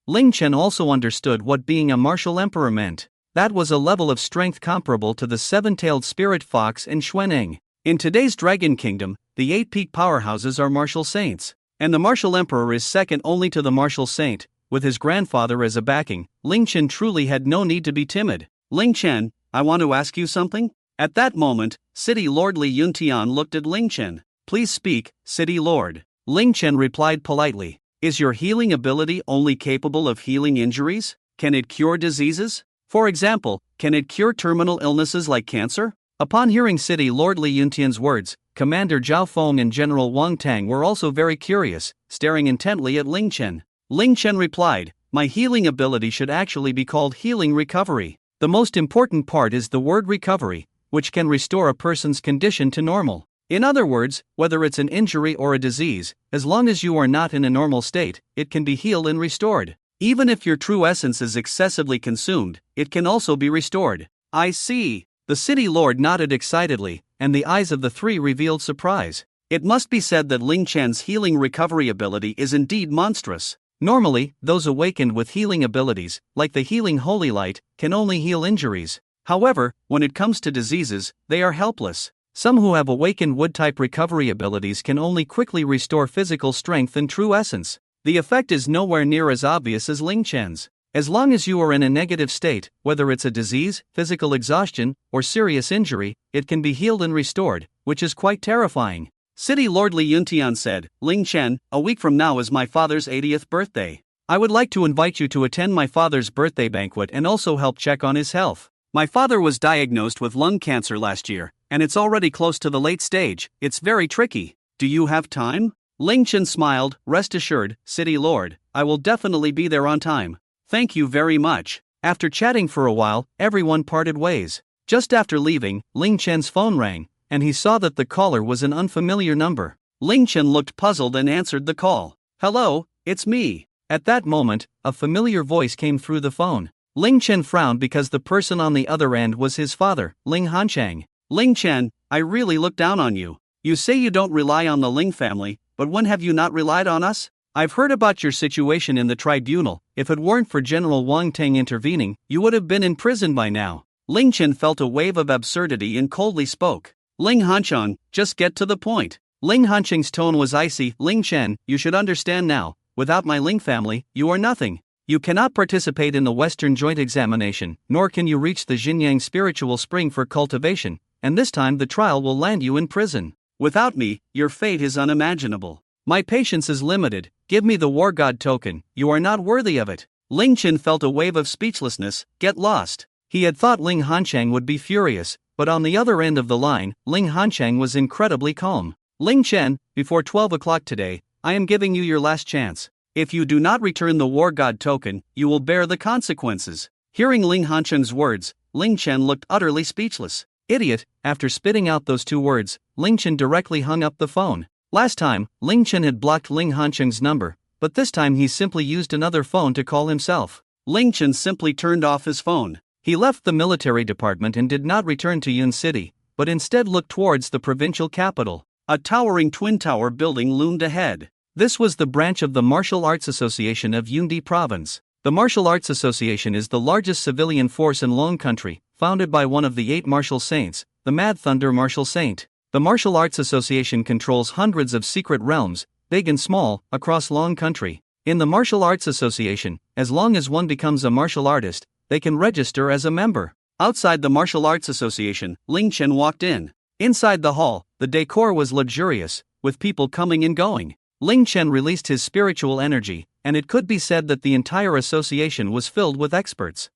Speaker 1: Ling Chen also understood what being a martial emperor meant. That was a level of strength comparable to the 7-tailed spirit fox and Xuaneng. In today's Dragon Kingdom, the 8 peak powerhouses are martial saints, and the martial emperor is second only to the martial saint. With his grandfather as a backing, Ling Chen truly had no need to be timid. "Ling Chen, I want to ask you something?" At that moment, City Lord Li Yuntian looked at Ling Chen. "Please speak, City Lord." Ling Chen replied politely. "Is your healing ability only capable of healing injuries? Can it cure diseases? For example, can it cure terminal illnesses like cancer?" Upon hearing City Lord Li Yuntian's words, Commander Zhao Feng and General Wang Tang were also very curious, staring intently at Ling Chen. Ling Chen replied, "My healing ability should actually be called healing recovery. The most important part is the word recovery, which can restore a person's condition to normal. In other words, whether it's an injury or a disease, as long as you are not in a normal state, it can be healed and restored. Even if your true essence is excessively consumed, it can also be restored. I see. The city lord nodded excitedly, and the eyes of the three revealed surprise. It must be said that Ling Chen's healing recovery ability is indeed monstrous. Normally, those awakened with healing abilities, like the healing holy light, can only heal injuries. However, when it comes to diseases, they are helpless. Some who have awakened wood-type recovery abilities can only quickly restore physical strength and true essence. The effect is nowhere near as obvious as Ling Chen's. As long as you are in a negative state, whether it's a disease, physical exhaustion, or serious injury, it can be healed and restored, which is quite terrifying. City Lord Li Yuntian said, Ling Chen, a week from now is my father's 80th birthday. I would like to invite you to attend my father's birthday banquet and also help check on his health. My father was diagnosed with lung cancer last year, and it's already close to the late stage. It's very tricky. Do you have time? Ling Chen smiled. Rest assured, City Lord, I will definitely be there on time. Thank you very much. After chatting for a while, everyone parted ways. Just after leaving, Ling Chen's phone rang, and he saw that the caller was an unfamiliar number. Ling Chen looked puzzled and answered the call. Hello, it's me. At that moment, a familiar voice came through the phone. Ling Chen frowned because the person on the other end was his father, Ling Hanchang. Ling Chen, I really look down on you. You say you don't rely on the Ling family, but when have you not relied on us? I've heard about your situation in the tribunal. If it weren't for General Wang Teng intervening, you would have been in prison by now. Ling Chen felt a wave of absurdity and coldly spoke. Ling Hanchang, just get to the point. Ling Hanchang's tone was icy. Ling Chen, you should understand now, without my Ling family, you are nothing. You cannot participate in the Western Joint Examination, nor can you reach the Xinyang Spiritual Spring for cultivation, and this time the trial will land you in prison. Without me, your fate is unimaginable. My patience is limited. Give me the war god token. You are not worthy of it. Ling Chen felt a wave of speechlessness. Get lost. He had thought Ling Hanchang would be furious, but on the other end of the line, Ling Hanchang was incredibly calm. Ling Chen, before 12 o'clock today, I am giving you your last chance. If you do not return the war god token, you will bear the consequences. Hearing Ling Hanchang's words, Ling Chen looked utterly speechless. Idiot. After spitting out those two words, Ling Chen directly hung up the phone. Last time, Ling Chen had blocked Ling Hanchang's number, but this time he simply used another phone to call himself. Ling Chen simply turned off his phone. He left the military department and did not return to Yun City, but instead looked towards the provincial capital. A towering twin-tower building loomed ahead. This was the branch of the Martial Arts Association of Yundi Province. The Martial Arts Association is the largest civilian force in Long Country, founded by one of the 8 martial saints, the Mad Thunder Martial Saint. The Martial Arts Association controls hundreds of secret realms, big and small, across Long Country. In the Martial Arts Association, as long as one becomes a martial artist, they can register as a member. Outside the Martial Arts Association, Ling Chen walked in. Inside the hall, the decor was luxurious, with people coming and going. Ling Chen released his spiritual energy, and it could be said that the entire association was filled with experts.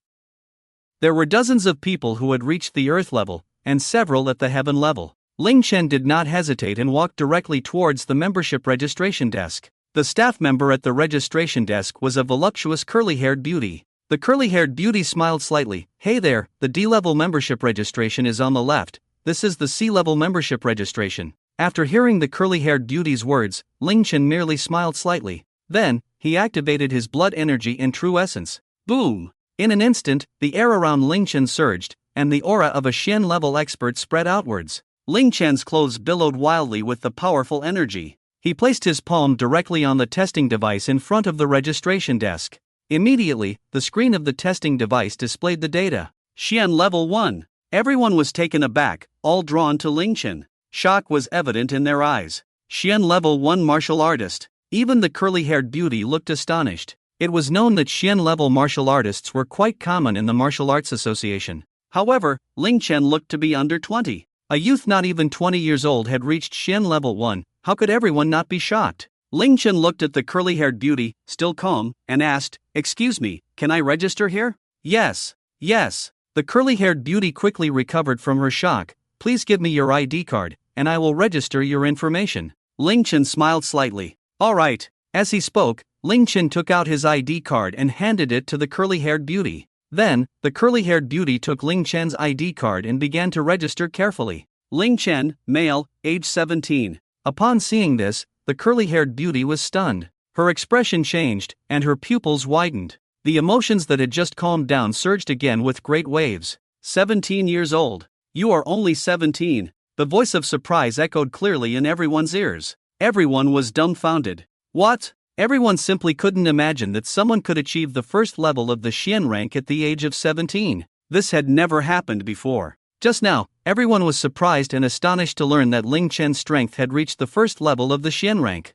Speaker 1: There were dozens of people who had reached the earth level, and several at the heaven level. Ling Chen did not hesitate and walked directly towards the membership registration desk. The staff member at the registration desk was a voluptuous curly-haired beauty. The curly-haired beauty smiled slightly. Hey there, the D-level membership registration is on the left. This is the C-level membership registration. After hearing the curly-haired beauty's words, Ling Chen merely smiled slightly. Then, he activated his blood energy and true essence. Boom! In an instant, the air around Ling Chen surged, and the aura of a Xian-level expert spread outwards. Ling Chen's clothes billowed wildly with the powerful energy. He placed his palm directly on the testing device in front of the registration desk. Immediately, the screen of the testing device displayed the data. Xian Level 1. Everyone was taken aback, all drawn to Ling Chen. Shock was evident in their eyes. Xian Level 1 martial artist. Even the curly-haired beauty looked astonished. It was known that Xian-level martial artists were quite common in the Martial Arts Association. However, Ling Chen looked to be under 20. A youth not even 20 years old had reached Xian Level 1, how could everyone not be shocked? Ling Chen looked at the curly-haired beauty, still calm, and asked, "Excuse me, can I register here?" Yes. The curly-haired beauty quickly recovered from her shock. Please give me your ID card, and I will register your information. Ling Chen smiled slightly. Alright. As he spoke, Ling Chen took out his ID card and handed it to the curly-haired beauty. Then, the curly-haired beauty took Ling Chen's ID card and began to register carefully. Ling Chen, male, age 17. Upon seeing this, the curly-haired beauty was stunned. Her expression changed, and her pupils widened. The emotions that had just calmed down surged again with great waves. 17 years old. You are only 17. The voice of surprise echoed clearly in everyone's ears. Everyone was dumbfounded. What? Everyone simply couldn't imagine that someone could achieve the first level of the Xian rank at the age of 17. This had never happened before. Just now, everyone was surprised and astonished to learn that Ling Chen's strength had reached the first level of the Xian rank.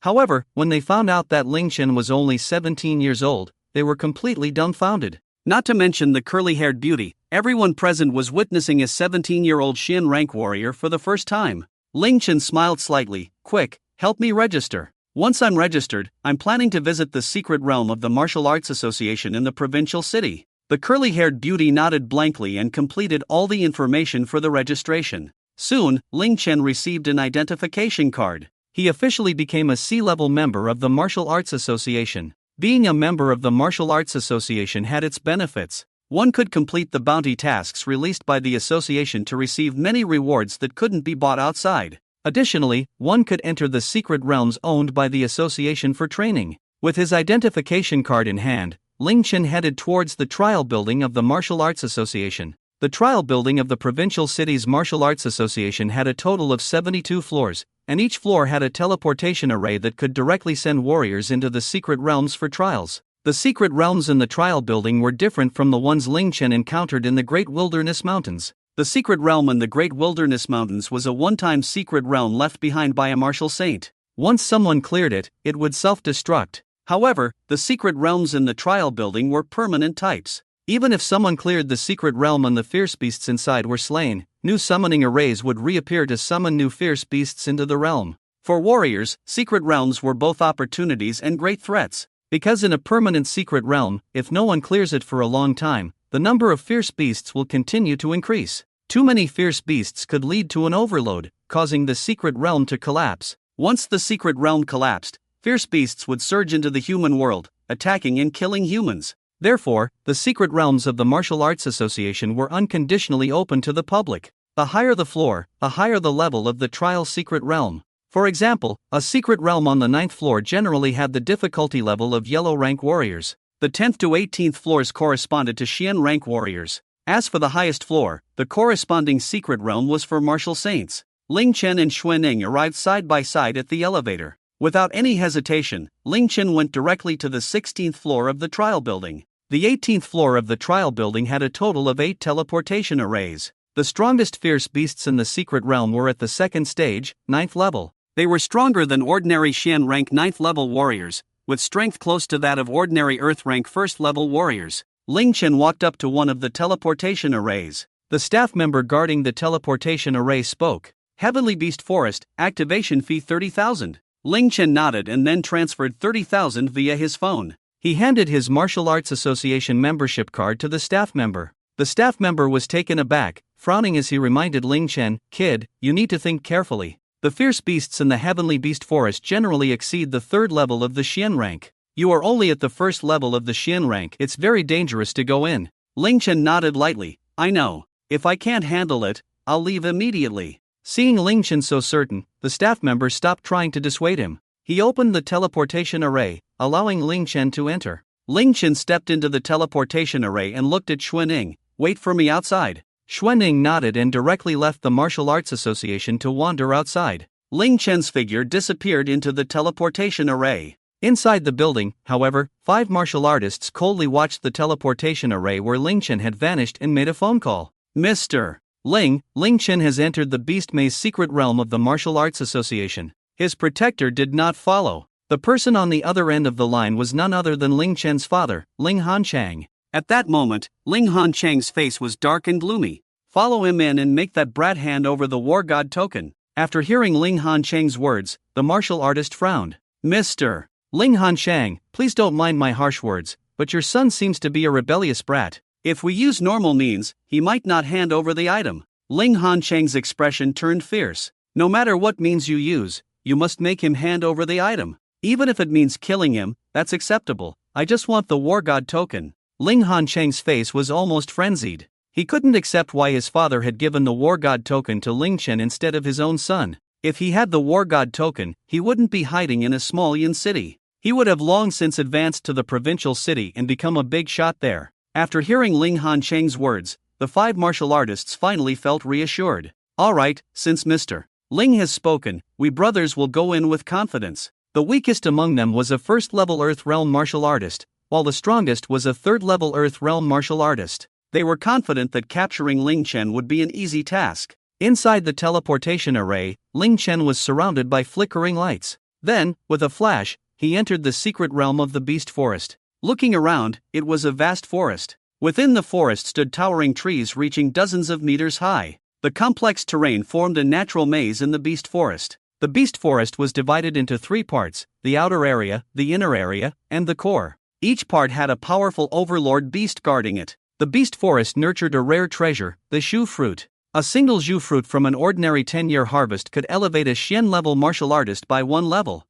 Speaker 1: However, when they found out that Ling Chen was only 17 years old, they were completely dumbfounded. Not to mention the curly-haired beauty, everyone present was witnessing a 17-year-old Xian rank warrior for the first time. Ling Chen smiled slightly. Quick, help me register. Once I'm registered, I'm planning to visit the secret realm of the Martial Arts Association in the provincial city. The curly-haired beauty nodded blankly and completed all the information for the registration. Soon, Ling Chen received an identification card. He officially became a C-level member of the Martial Arts Association. Being a member of the Martial Arts Association had its benefits. One could complete the bounty tasks released by the association to receive many rewards that couldn't be bought outside. Additionally, one could enter the secret realms owned by the association for training. With his identification card in hand, Ling Chen headed towards the trial building of the Martial Arts Association. The trial building of the provincial city's Martial Arts Association had a total of 72 floors, and each floor had a teleportation array that could directly send warriors into the secret realms for trials. The secret realms in the trial building were different from the ones Ling Chen encountered in the Great Wilderness Mountains. The secret realm in the Great Wilderness Mountains was a one-time secret realm left behind by a martial saint. Once someone cleared it, it would self-destruct. However, the secret realms in the trial building were permanent types. Even if someone cleared the secret realm and the fierce beasts inside were slain, new summoning arrays would reappear to summon new fierce beasts into the realm. For warriors, secret realms were both opportunities and great threats. Because in a permanent secret realm, if no one clears it for a long time, the number of fierce beasts will continue to increase. Too many fierce beasts could lead to an overload, causing the secret realm to collapse. Once the secret realm collapsed, fierce beasts would surge into the human world, attacking and killing humans. Therefore, the secret realms of the Martial Arts Association were unconditionally open to the public. The higher the floor, the higher the level of the trial secret realm. For example, a secret realm on the 9th floor generally had the difficulty level of yellow rank warriors. The 10th to 18th floors corresponded to Xian rank warriors. As for the highest floor, the corresponding secret realm was for martial saints. Ling Chen and Xuanning arrived side by side at the elevator. Without any hesitation, Ling Chen went directly to the 16th floor of the trial building. The 18th floor of the trial building had a total of 8 teleportation arrays. The strongest fierce beasts in the secret realm were at the second stage, 9th level. They were stronger than ordinary Xian rank 9th level warriors, with strength close to that of ordinary Earth rank 1st level warriors. Ling Chen walked up to one of the teleportation arrays. The staff member guarding the teleportation array spoke. Heavenly Beast Forest, activation fee 30,000. Ling Chen nodded and then transferred 30,000 via his phone. He handed his Martial Arts Association membership card to the staff member. The staff member was taken aback, frowning as he reminded Ling Chen, "Kid, you need to think carefully. The fierce beasts in the Heavenly Beast Forest generally exceed the 3rd level of the Xian rank. You are only at the 1st level of the Xian rank. It's very dangerous to go in." Ling Chen nodded lightly. "I know. If I can't handle it, I'll leave immediately." Seeing Ling Chen so certain, the staff member stopped trying to dissuade him. He opened the teleportation array, allowing Ling Chen to enter. Ling Chen stepped into the teleportation array and looked at Xuanning. "Wait for me outside." Xuanning nodded and directly left the Martial Arts Association to wander outside. Ling Chen's figure disappeared into the teleportation array. Inside the building, however, 5 martial artists coldly watched the teleportation array where Ling Chen had vanished and made a phone call. "Mr. Ling Chen has entered the Beast Maze secret realm of the Martial Arts Association." His protector did not follow. The person on the other end of the line was none other than Ling Chen's father, Ling Hanchang. At that moment, Ling Hanchang's face was dark and gloomy. "Follow him in and make that brat hand over the war god token." After hearing Ling Hanchang's words, the martial artist frowned. "Mr. Ling Hanchang, please don't mind my harsh words, but your son seems to be a rebellious brat. If we use normal means, he might not hand over the item." Ling Hanchang's expression turned fierce. "No matter what means you use, you must make him hand over the item. Even if it means killing him, that's acceptable. I just want the war god token." Ling Hanchang's face was almost frenzied. He couldn't accept why his father had given the war god token to Ling Chen instead of his own son. If he had the war god token, he wouldn't be hiding in a small yin city. He would have long since advanced to the provincial city and become a big shot there. After hearing Ling Hancheng's words, the 5 martial artists finally felt reassured. Alright, since Mr. Ling has spoken, we brothers will go in with confidence. The weakest among them was a first-level Earth Realm martial artist, while the strongest was a third-level Earth Realm martial artist. They were confident that capturing Ling Chen would be an easy task. Inside the teleportation array, Ling Chen was surrounded by flickering lights. Then, with a flash, he entered the secret realm of the beast forest. Looking around, it was a vast forest. Within the forest stood towering trees reaching dozens of meters high. The complex terrain formed a natural maze in the beast forest. The beast forest was divided into 3 parts, the outer area, the inner area, and the core. Each part had a powerful overlord beast guarding it. The beast forest nurtured a rare treasure, the Shu fruit. A single Zhu fruit from an ordinary 10-year harvest could elevate a Xian-level martial artist by 1 level.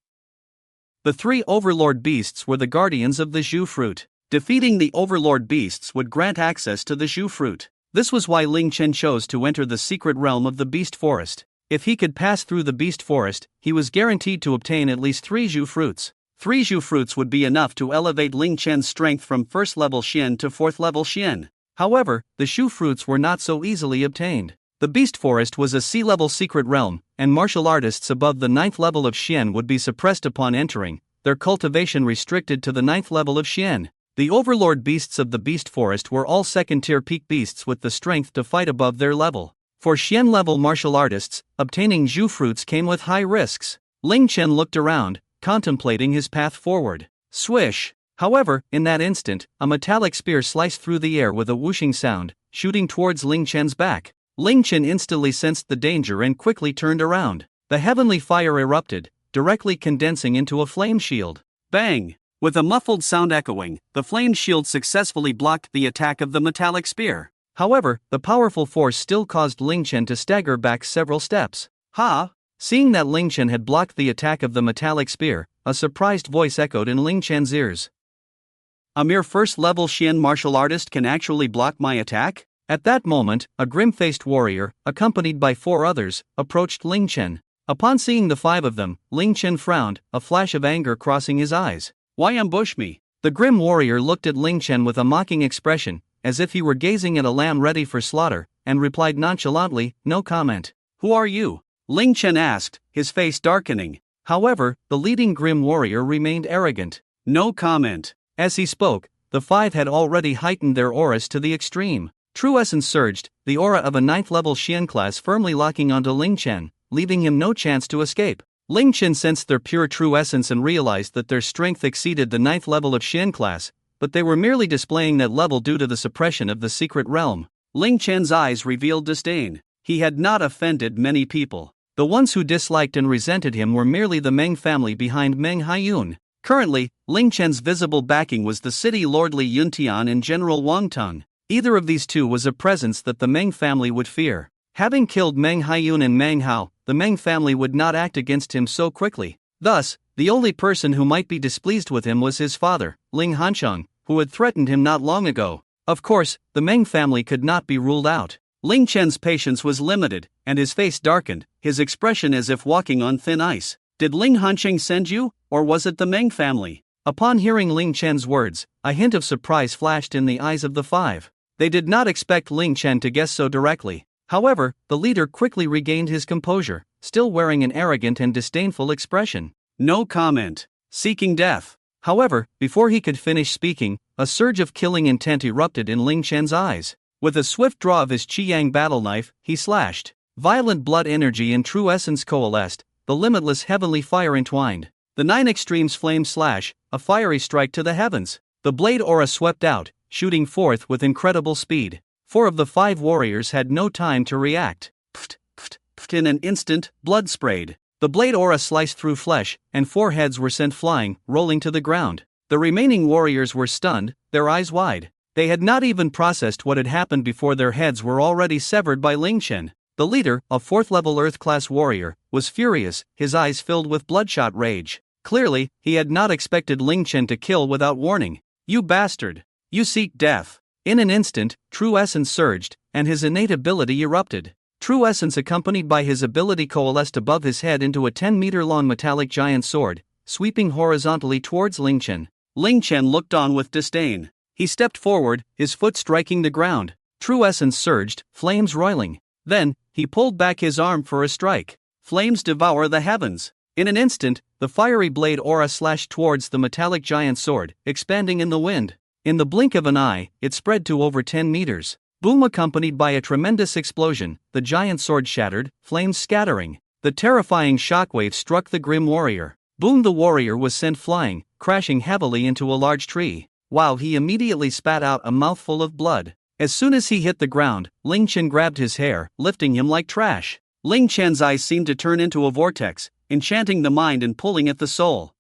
Speaker 1: The 3 overlord beasts were the guardians of the Zhu fruit. Defeating the overlord beasts would grant access to the Zhu fruit. This was why Ling Chen chose to enter the secret realm of the beast forest. If he could pass through the beast forest, he was guaranteed to obtain at least 3 Zhu fruits. 3 Zhu fruits would be enough to elevate Ling Chen's strength from 1st level Xian to 4th level Xian. However, the Shu fruits were not so easily obtained. The beast forest was a sea-level secret realm, and martial artists above the 9th level of Xian would be suppressed upon entering, their cultivation restricted to the 9th level of Xian. The overlord beasts of the beast forest were all second-tier peak beasts with the strength to fight above their level. For Xian-level martial artists, obtaining Zhu fruits came with high risks. Ling Chen looked around, contemplating his path forward. Swish! However, in that instant, a metallic spear sliced through the air with a whooshing sound, shooting towards Ling Chen's back. Ling Chen instantly sensed the danger and quickly turned around. The heavenly fire erupted, directly condensing into a flame shield. Bang! With a muffled sound echoing, the flame shield successfully blocked the attack of the metallic spear. However, the powerful force still caused Ling Chen to stagger back several steps. Ha! Seeing that Ling Chen had blocked the attack of the metallic spear, a surprised voice echoed in Ling Chen's ears. A mere first-level Xian martial artist can actually block my attack? At that moment, a grim-faced warrior, accompanied by 4 others, approached Ling Chen. Upon seeing the 5 of them, Ling Chen frowned, a flash of anger crossing his eyes. Why ambush me? The grim warrior looked at Ling Chen with a mocking expression, as if he were gazing at a lamb ready for slaughter, and replied nonchalantly, no comment. Who are you? Ling Chen asked, his face darkening. However, the leading grim warrior remained arrogant. No comment. As he spoke, the 5 had already heightened their auras to the extreme. True essence surged, the aura of a 9th level Xian class firmly locking onto Ling Chen, leaving him no chance to escape. Ling Chen sensed their pure true essence and realized that their strength exceeded the 9th level of Xian class, but they were merely displaying that level due to the suppression of the secret realm. Ling Chen's eyes revealed disdain. He had not offended many people. The ones who disliked and resented him were merely the Mang family behind Mang Hayun. Currently, Ling Chen's visible backing was the city lord Li Yuntian and General Wang Teng. Either of these two was a presence that the Mang family would fear. Having killed Mang Hayun and Mang Hao, the Mang family would not act against him so quickly. Thus, the only person who might be displeased with him was his father, Ling Hancheng, who had threatened him not long ago. Of course, the Mang family could not be ruled out. Ling Chen's patience was limited, and his face darkened, his expression as if walking on thin ice. Did Ling Hancheng send you, or was it the Mang family? Upon hearing Ling Chen's words, a hint of surprise flashed in the eyes of the 5. They did not expect Ling Chen to guess so directly. However, the leader quickly regained his composure, still wearing an arrogant and disdainful expression. No comment. Seeking death. However, before he could finish speaking, a surge of killing intent erupted in Ling Chen's eyes. With a swift draw of his Qiyang battle knife, he slashed. Violent blood energy and true essence coalesced, the limitless heavenly fire entwined. The 9 extremes flame slash, a fiery strike to the heavens. The blade aura swept out, shooting forth with incredible speed. 4 of the 5 warriors had no time to react. Pft, pft, pft. In an instant, blood sprayed. The blade aura sliced through flesh, and 4 heads were sent flying, rolling to the ground. The remaining warriors were stunned, their eyes wide. They had not even processed what had happened before their heads were already severed by Ling Chen. The leader, a 4th-level Earth-class warrior, was furious, his eyes filled with bloodshot rage. Clearly, he had not expected Ling Chen to kill without warning. You bastard! You seek death! In an instant, true essence surged, and his innate ability erupted. True essence accompanied by his ability coalesced above his head into a 10-meter-long metallic giant sword, sweeping horizontally towards Ling Chen. Ling Chen looked on with disdain. He stepped forward, his foot striking the ground. True essence surged, flames roiling. Then, he pulled back his arm for a strike. Flames devour the heavens. In an instant, the fiery blade aura slashed towards the metallic giant sword, expanding in the wind. In the blink of an eye, it spread to over 10 meters. Boom accompanied by a tremendous explosion, the giant sword shattered, flames scattering. The terrifying shockwave struck the grim warrior. Boom! The warrior was sent flying, crashing heavily into a large tree. Wow! He immediately spat out a mouthful of blood. As soon as he hit the ground, Ling Chen grabbed his hair, lifting him like trash. Ling Chen's eyes seemed to turn into a vortex, enchanting the mind and pulling at the soul.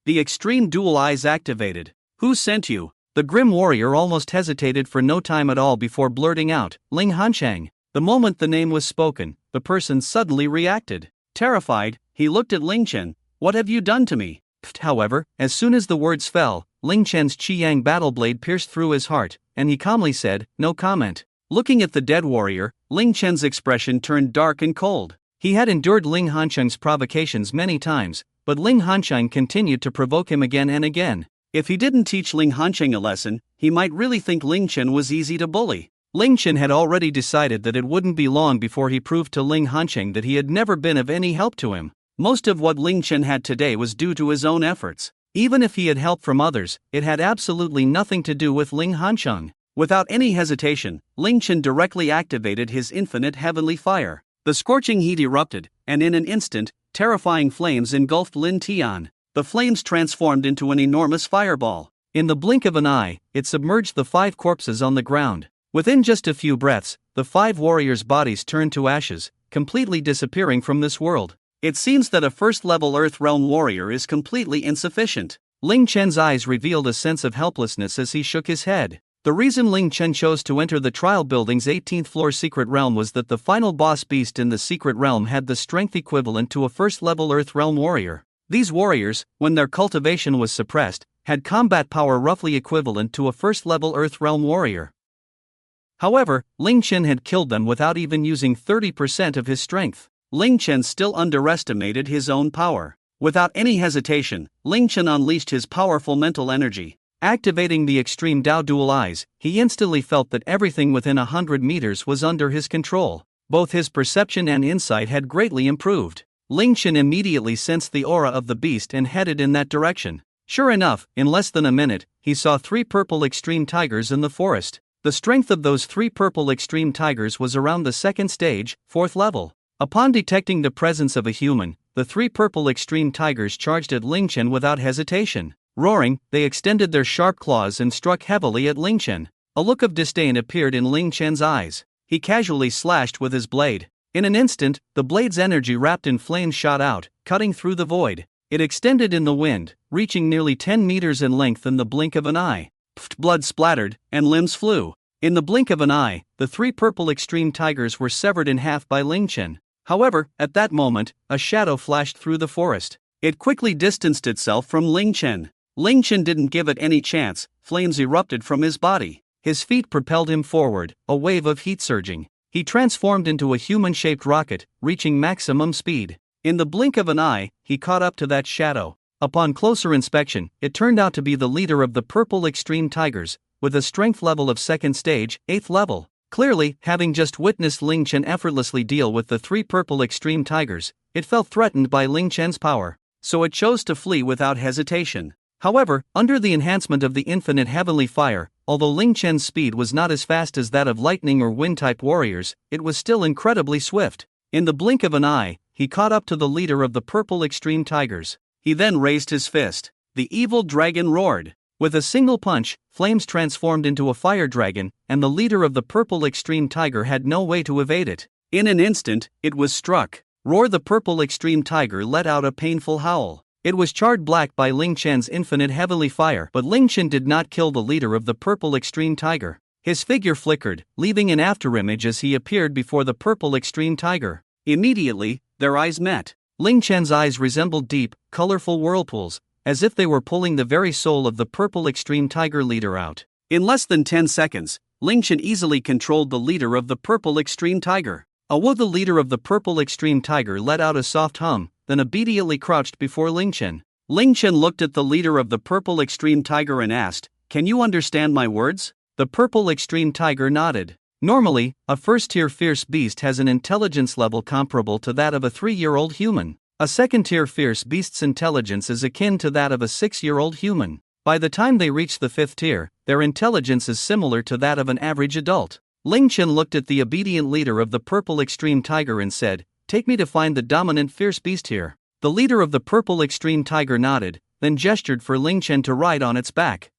Speaker 1: The extreme dual eyes activated. Who sent you? The grim warrior almost hesitated for no time at all before blurting out, Ling Hanchang. The moment the name was spoken, the person suddenly reacted. Terrified, he looked at Ling Chen. What have you done to me? However, as soon as the words fell, Ling Chen's Qi-Yang battle blade pierced through his heart, and he calmly said, no comment. Looking at the dead warrior, Ling Chen's expression turned dark and cold. He had endured Ling Hanchang's provocations many times, but Ling Hanchang continued to provoke him again and again. If he didn't teach Ling Hanchang a lesson, he might really think Ling Chen was easy to bully. Ling Chen had already decided that it wouldn't be long before he proved to Ling Hanchang that he had never been of any help to him. Most of what Ling Chen had today was due to his own efforts. Even if he had help from others, it had absolutely nothing to do with Ling Hanchang. Without any hesitation, Ling Chen directly activated his infinite heavenly fire. The scorching heat erupted, and in an instant, terrifying flames engulfed Lin Tian. The flames transformed into an enormous fireball. In the blink of an eye, it submerged the 5 corpses on the ground. Within just a few breaths, the 5 warriors' bodies turned to ashes, completely disappearing from this world. It seems that a first-level Earth Realm warrior is completely insufficient. Ling Chen's eyes revealed a sense of helplessness as he shook his head. The reason Ling Chen chose to enter the trial building's 18th floor secret realm was that the final boss beast in the secret realm had the strength equivalent to a first-level Earth Realm warrior. These warriors, when their cultivation was suppressed, had combat power roughly equivalent to a first-level Earth Realm warrior. However, Ling Chen had killed them without even using 30% of his strength. Ling Chen still underestimated his own power. Without any hesitation, Ling Chen unleashed his powerful mental energy. Activating the extreme Dao dual eyes, he instantly felt that everything within 100 meters was under his control. Both his perception and insight had greatly improved. Ling Chen immediately sensed the aura of the beast and headed in that direction. Sure enough, in less than a minute, he saw 3 purple extreme tigers in the forest. The strength of those 3 purple extreme tigers was around the 2nd stage, 4th level. Upon detecting the presence of a human, the 3 purple extreme tigers charged at Ling Chen without hesitation. Roaring, they extended their sharp claws and struck heavily at Ling Chen. A look of disdain appeared in Ling Chen's eyes. He casually slashed with his blade. In an instant, the blade's energy wrapped in flames shot out, cutting through the void. It extended in the wind, reaching nearly 10 meters in length in the blink of an eye. Blood splattered, and limbs flew. In the blink of an eye, the 3 purple extreme tigers were severed in half by Ling Chen. However, at that moment, a shadow flashed through the forest. It quickly distanced itself from Ling Chen. Ling Chen didn't give it any chance. Flames erupted from his body. His feet propelled him forward, a wave of heat surging. He transformed into a human-shaped rocket, reaching maximum speed. In the blink of an eye, he caught up to that shadow. Upon closer inspection, it turned out to be the leader of the purple extreme tigers, with a strength level of 2nd stage, 8th level. Clearly, having just witnessed Ling Chen effortlessly deal with the 3 purple extreme tigers, it felt threatened by Ling Chen's power. So it chose to flee without hesitation. However, under the enhancement of the infinite heavenly fire, although Ling Chen's speed was not as fast as that of lightning or wind-type warriors, it was still incredibly swift. In the blink of an eye, he caught up to the leader of the purple extreme tigers. He then raised his fist. The evil dragon roared. With a single punch, flames transformed into a fire dragon, and the leader of the purple extreme tiger had no way to evade it. In an instant, it was struck. Roar! The purple extreme tiger let out a painful howl. It was charred black by Ling Chen's infinite heavenly fire, but Ling Chen did not kill the leader of the purple extreme tiger. His figure flickered, leaving an afterimage as he appeared before the purple extreme tiger. Immediately, their eyes met. Ling Chen's eyes resembled deep, colorful whirlpools, as if they were pulling the very soul of the purple extreme tiger leader out. In less than 10 seconds, Ling Chen easily controlled the leader of the purple extreme tiger. Awo, the leader of the purple extreme tiger, let out a soft hum, then obediently crouched before Ling Chen. Ling Chen looked at the leader of the purple extreme tiger and asked, "Can you understand my words?" The purple extreme tiger nodded. Normally, a first-tier fierce beast has an intelligence level comparable to that of a 3-year-old human. A second-tier fierce beast's intelligence is akin to that of a 6-year-old human. By the time they reach the 5th tier, their intelligence is similar to that of an average adult. Ling Chen looked at the obedient leader of the purple extreme tiger and said, "Take me to find the dominant fierce beast here." The leader of the purple extreme tiger nodded, then gestured for Ling Chen to ride on its back.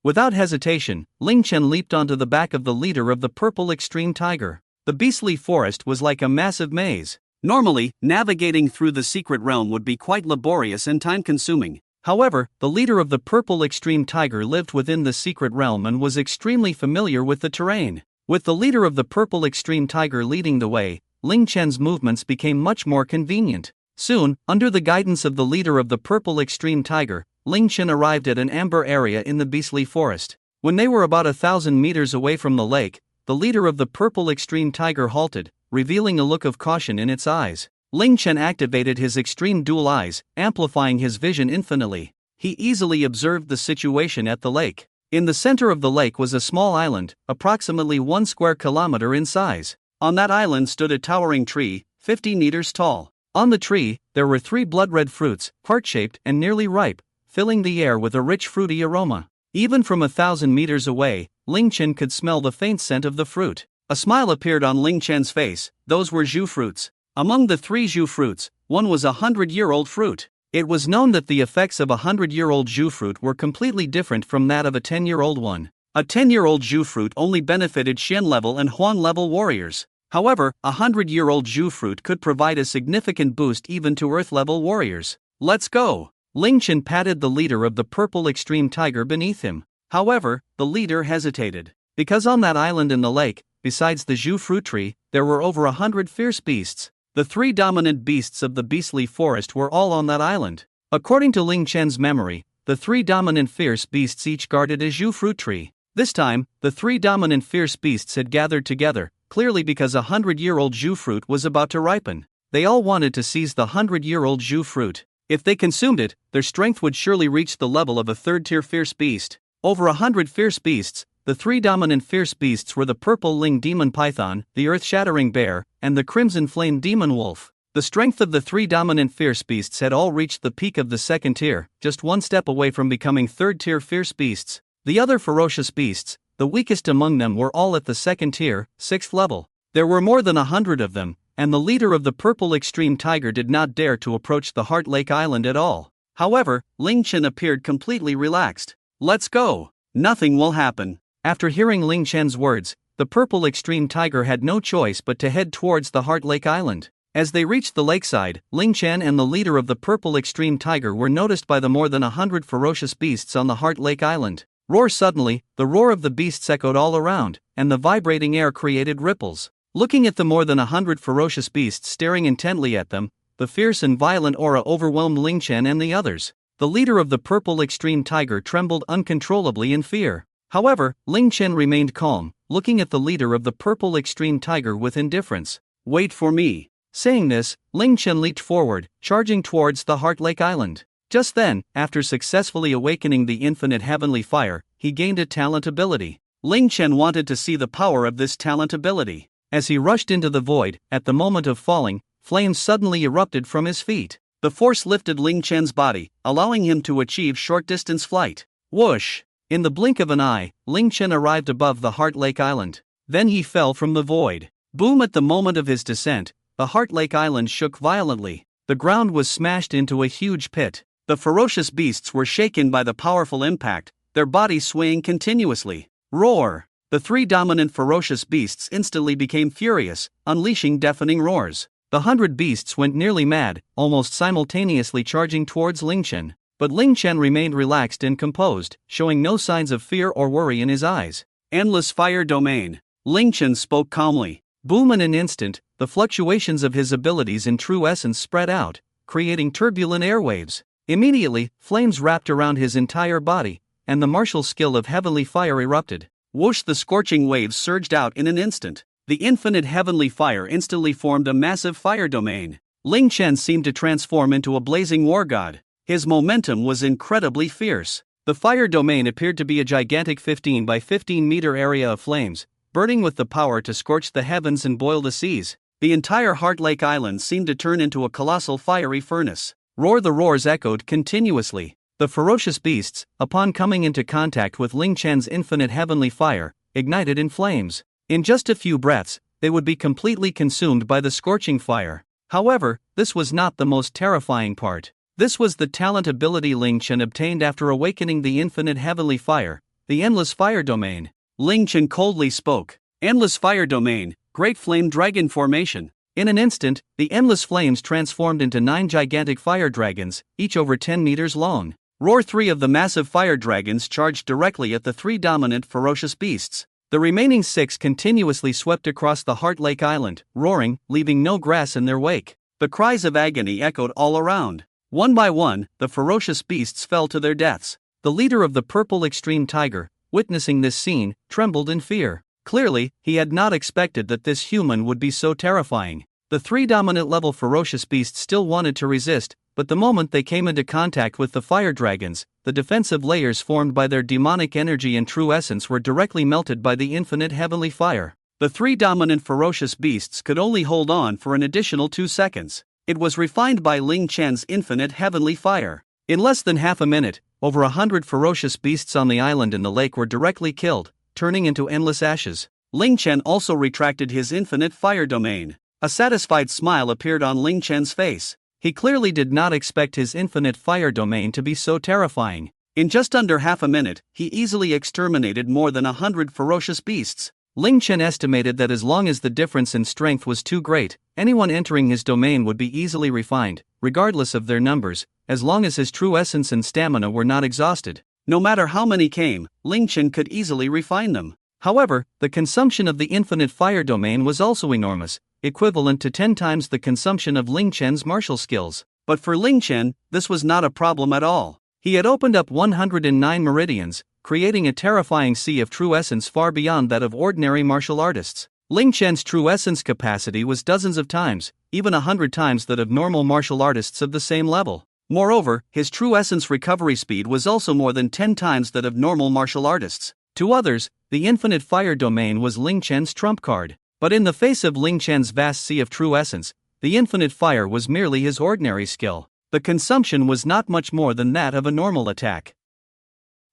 Speaker 1: Without hesitation, Ling Chen leaped onto the back of the leader of the purple extreme tiger. The beastly forest was like a massive maze. Normally, navigating through the secret realm would be quite laborious and time-consuming. However, the leader of the purple extreme tiger lived within the secret realm and was extremely familiar with the terrain. With the leader of the purple extreme tiger leading the way, Ling Chen's movements became much more convenient. Soon, under the guidance of the leader of the purple extreme tiger, Ling Chen arrived at an amber area in the beastly forest. When they were about 1,000 meters away from the lake, the leader of the purple extreme tiger halted, revealing a look of caution in its eyes. Ling Chen activated his extreme dual eyes, amplifying his vision infinitely. He easily observed the situation at the lake. In the center of the lake was a small island, approximately 1 square kilometer in size. On that island stood a towering tree, 50 meters tall. On the tree, there were 3 blood-red fruits, heart-shaped and nearly ripe, filling the air with a rich fruity aroma. Even from 1,000 meters away, Ling Chen could smell the faint scent of the fruit. A smile appeared on Ling Chen's face. Those were zhu fruits. Among the 3 zhu fruits, one was a 100-year-old fruit. It was known that the effects of a 100-year-old zhu fruit were completely different from that of a 10-year-old one. A 10-year-old zhu fruit only benefited Xian level and Huang level warriors. However, a 100-year-old zhu fruit could provide a significant boost even to Earth level warriors. "Let's go!" Ling Chen patted the leader of the purple extreme tiger beneath him. However, the leader hesitated. Because on that island in the lake, besides the zhu fruit tree, there were over 100 fierce beasts. The 3 dominant beasts of the beastly forest were all on that island. According to Ling Chen's memory, the 3 dominant fierce beasts each guarded a zhu fruit tree. This time, the 3 dominant fierce beasts had gathered together, clearly because a 100-year-old zhu fruit was about to ripen. They all wanted to seize the 100-year-old zhu fruit. If they consumed it, their strength would surely reach the level of a 3rd-tier fierce beast. Over 100 fierce beasts, the 3 dominant fierce beasts were the purple Ling demon python, the earth-shattering bear, and the crimson flame demon wolf. The strength of the 3 dominant fierce beasts had all reached the peak of the 2nd tier, just 1 step away from becoming 3rd-tier fierce beasts. The other ferocious beasts, the weakest among them, were all at the 2nd tier, 6th level. There were more than 100 of them, and the leader of the purple extreme tiger did not dare to approach the Heart Lake Island at all. However, Ling Chen appeared completely relaxed. "Let's go. Nothing will happen." After hearing Ling Chen's words, the purple extreme tiger had no choice but to head towards the Heart Lake Island. As they reached the lakeside, Ling Chen and the leader of the purple extreme tiger were noticed by the more than 100 ferocious beasts on the Heart Lake Island. Roar! Suddenly, the roar of the beasts echoed all around, and the vibrating air created ripples. Looking at the more than 100 ferocious beasts staring intently at them, the fierce and violent aura overwhelmed Ling Chen and the others. The leader of the purple extreme tiger trembled uncontrollably in fear. However, Ling Chen remained calm, looking at the leader of the purple extreme tiger with indifference. "Wait for me." Saying this, Ling Chen leaped forward, charging towards the Heart Lake Island. Just then, after successfully awakening the infinite heavenly fire, he gained a talent ability. Ling Chen wanted to see the power of this talent ability. As he rushed into the void, at the moment of falling, flames suddenly erupted from his feet. The force lifted Ling Chen's body, allowing him to achieve short-distance flight. Whoosh! In the blink of an eye, Ling Chen arrived above the Heart Lake Island. Then he fell from the void. Boom! At the moment of his descent, the Heart Lake Island shook violently. The ground was smashed into a huge pit. The ferocious beasts were shaken by the powerful impact, their bodies swaying continuously. Roar! The 3 dominant ferocious beasts instantly became furious, unleashing deafening roars. The 100 beasts went nearly mad, almost simultaneously charging towards Ling Chen. But Ling Chen remained relaxed and composed, showing no signs of fear or worry in his eyes. "Endless fire domain." Ling Chen spoke calmly. Boom! In an instant, the fluctuations of his abilities in true essence spread out, creating turbulent airwaves. Immediately, flames wrapped around his entire body, and the martial skill of heavenly fire erupted. Whoosh! The scorching waves surged out in an instant. The infinite heavenly fire instantly formed a massive fire domain. Ling Chen seemed to transform into a blazing war god. His momentum was incredibly fierce. The fire domain appeared to be a gigantic 15 by 15 meter area of flames, burning with the power to scorch the heavens and boil the seas. The entire Heart Lake Island seemed to turn into a colossal fiery furnace. Roar! The roars echoed continuously. The ferocious beasts, upon coming into contact with Ling Chen's infinite heavenly fire, ignited in flames. In just a few breaths, they would be completely consumed by the scorching fire. However, this was not the most terrifying part. This was the talent ability Ling Chen obtained after awakening the infinite heavenly fire, the endless fire domain. Ling Chen coldly spoke. Endless fire domain, great flame dragon formation. In an instant, the endless flames transformed into 9 gigantic fire dragons, each over 10 meters long. Roar! 3 of the massive fire dragons charged directly at the 3 dominant ferocious beasts. The remaining 6 continuously swept across the Heart Lake Island, roaring, leaving no grass in their wake. The cries of agony echoed all around. One by one, the ferocious beasts fell to their deaths. The leader of the purple extreme tiger, witnessing this scene, trembled in fear. Clearly, he had not expected that this human would be so terrifying. The 3 dominant level ferocious beasts still wanted to resist, but the moment they came into contact with the fire dragons, the defensive layers formed by their demonic energy and true essence were directly melted by the infinite heavenly fire. The 3 dominant ferocious beasts could only hold on for an additional 2 seconds. It was refined by Ling Chen's infinite heavenly fire. In less than half a minute, over 100 ferocious beasts on the island and the lake were directly killed, turning into endless ashes. Ling Chen also retracted his infinite fire domain. A satisfied smile appeared on Ling Chen's face. He clearly did not expect his infinite fire domain to be so terrifying. In just under half a minute, he easily exterminated more than 100 ferocious beasts. Ling Chen estimated that as long as the difference in strength was too great, anyone entering his domain would be easily refined, regardless of their numbers, as long as his true essence and stamina were not exhausted. No matter how many came, Ling Chen could easily refine them. However, the consumption of the infinite fire domain was also enormous, equivalent to 10 times the consumption of Ling Chen's martial skills. But for Ling Chen, this was not a problem at all. He had opened up 109 meridians, creating a terrifying sea of true essence far beyond that of ordinary martial artists. Ling Chen's true essence capacity was dozens of times, even 100 times that of normal martial artists of the same level. Moreover, his true essence recovery speed was also more than 10 times that of normal martial artists. To others, the infinite fire domain was Ling Chen's trump card. But in the face of Ling Chen's vast sea of true essence, the infinite fire was merely his ordinary skill. The consumption was not much more than that of a normal attack.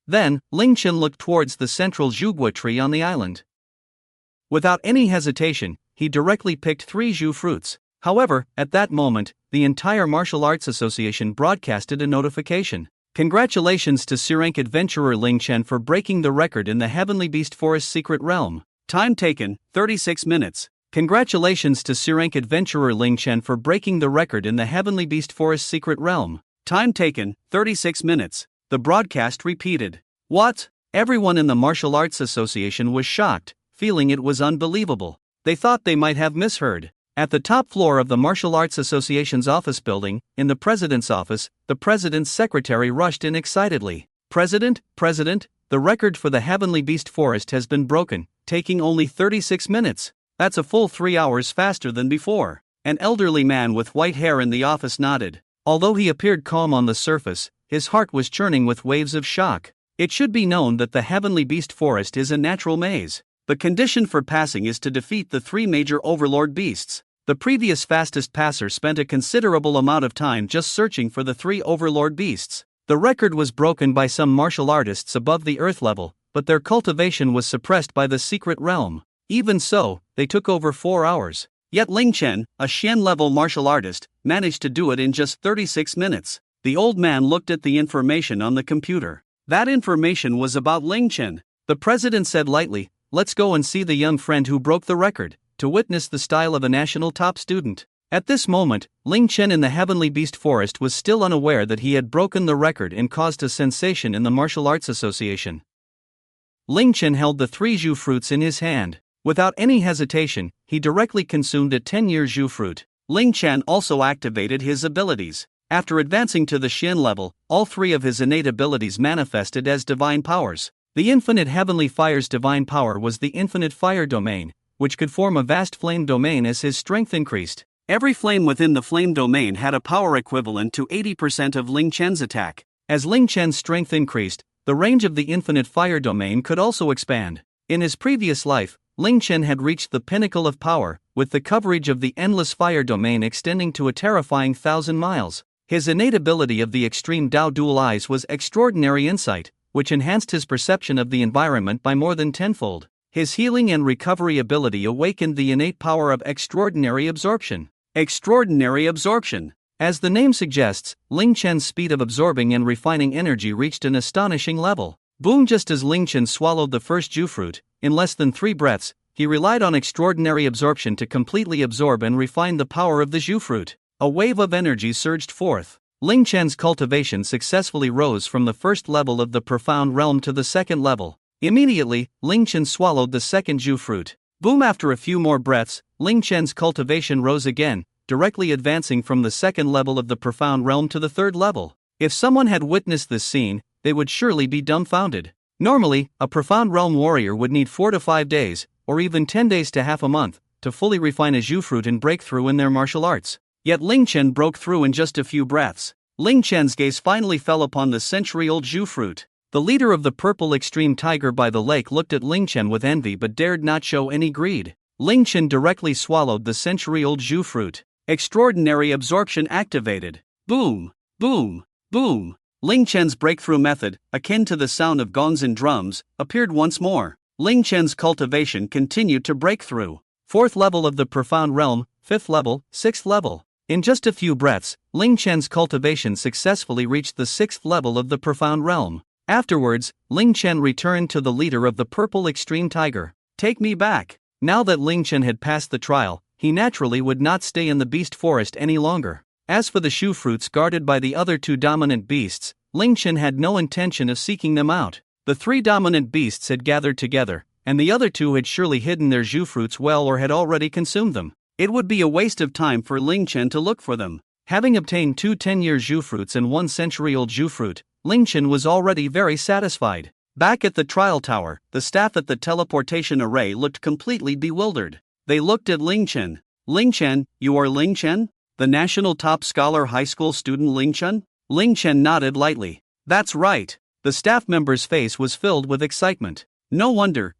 Speaker 1: Then, Ling Chen looked towards the central zhugua tree on the island. Without any hesitation, he directly picked 3 zhu fruits. However, at that moment, the entire Martial Arts Association broadcasted a notification. Congratulations to C-rank adventurer Ling Chen for breaking the record in the Heavenly Beast Forest Secret Realm. Time taken, 36 minutes. Congratulations to C-rank adventurer Ling Chen for breaking the record in the Heavenly Beast Forest Secret Realm. Time taken, 36 minutes. The broadcast repeated. What? Everyone in the Martial Arts Association was shocked, feeling it was unbelievable. They thought they might have misheard. At the top floor of the Martial Arts Association's office building, in the president's office, the president's secretary rushed in excitedly. President, the record for the Heavenly Beast Forest has been broken, taking only 36 minutes. That's a full 3 hours faster than before. An elderly man with white hair in the office nodded. Although he appeared calm on the surface, his heart was churning with waves of shock. It should be known that the Heavenly Beast Forest is a natural maze. The condition for passing is to defeat the 3 major overlord beasts. The previous fastest passer spent a considerable amount of time just searching for the 3 overlord beasts. The record was broken by some martial artists above the earth level, but their cultivation was suppressed by the secret realm. Even so, they took over 4 hours. Yet Ling Chen, a Xian-level martial artist, managed to do it in just 36 minutes. The old man looked at the information on the computer. That information was about Ling Chen. The president said lightly, "Let's go and see the young friend who broke the record, to witness the style of a national top student." At this moment, Ling Chen in the Heavenly Beast Forest was still unaware that he had broken the record and caused a sensation in the Martial Arts Association. Ling Chen held the 3 zhu fruits in his hand. Without any hesitation, he directly consumed a 10-year zhu fruit. Ling Chen also activated his abilities. After advancing to the Xian level, all 3 of his innate abilities manifested as divine powers. The infinite heavenly fire's divine power was the infinite fire domain, which could form a vast flame domain as his strength increased. Every flame within the flame domain had a power equivalent to 80% of Ling Chen's attack. As Ling Chen's strength increased, the range of the infinite fire domain could also expand. In his previous life, Ling Chen had reached the pinnacle of power, with the coverage of the endless fire domain extending to a terrifying 1,000 miles. His innate ability of the extreme Dao Dual Eyes was extraordinary insight, which enhanced his perception of the environment by more than tenfold. His healing and recovery ability awakened the innate power of extraordinary absorption. Extraordinary absorption. As the name suggests, Ling Chen's speed of absorbing and refining energy reached an astonishing level. Boom! Just as Ling Chen swallowed the first Ju fruit, in less than 3 breaths, he relied on extraordinary absorption to completely absorb and refine the power of the Ju fruit. A wave of energy surged forth. Ling Chen's cultivation successfully rose from the first level of the profound realm to the second level. Immediately, Ling Chen swallowed the second Ju fruit. Boom! After a few more breaths, Ling Chen's cultivation rose again, directly advancing from the second level of the profound realm to the third level. If someone had witnessed this scene, they would surely be dumbfounded. Normally, a profound realm warrior would need 4 to 5 days, or even 10 days to half a month, to fully refine a Ju fruit and break through in their martial arts. Yet Ling Chen broke through in just a few breaths. Ling Chen's gaze finally fell upon the century-old Ju fruit. The leader of the purple extreme tiger by the lake looked at Ling Chen with envy but dared not show any greed. Ling Chen directly swallowed the century-old Ju fruit. Extraordinary absorption activated. Boom! Boom! Boom! Ling Chen's breakthrough method, akin to the sound of gongs and drums, appeared once more. Ling Chen's cultivation continued to break through. 4th level of the profound realm, 5th level, 6th level. In just a few breaths, Ling Chen's cultivation successfully reached the 6th level of the profound realm. Afterwards, Ling Chen returned to the leader of the purple extreme tiger. Take me back. Now that Ling Chen had passed the trial, he naturally would not stay in the beast forest any longer. As for the Shu fruits guarded by the other 2 dominant beasts, Ling Chen had no intention of seeking them out. The 3 dominant beasts had gathered together, and the other 2 had surely hidden their Shu fruits well or had already consumed them. It would be a waste of time for Ling Chen to look for them. Having obtained 2 10-year Shu fruits and 1 century-old Shu fruit, Ling Chen was already very satisfied. Back at the trial tower, the staff at the teleportation array looked completely bewildered. They looked at Ling Chen. Ling Chen, you are Ling Chen? The national top scholar high school student Ling Chen? Ling Chen nodded lightly. That's right. The staff member's face was filled with excitement. No wonder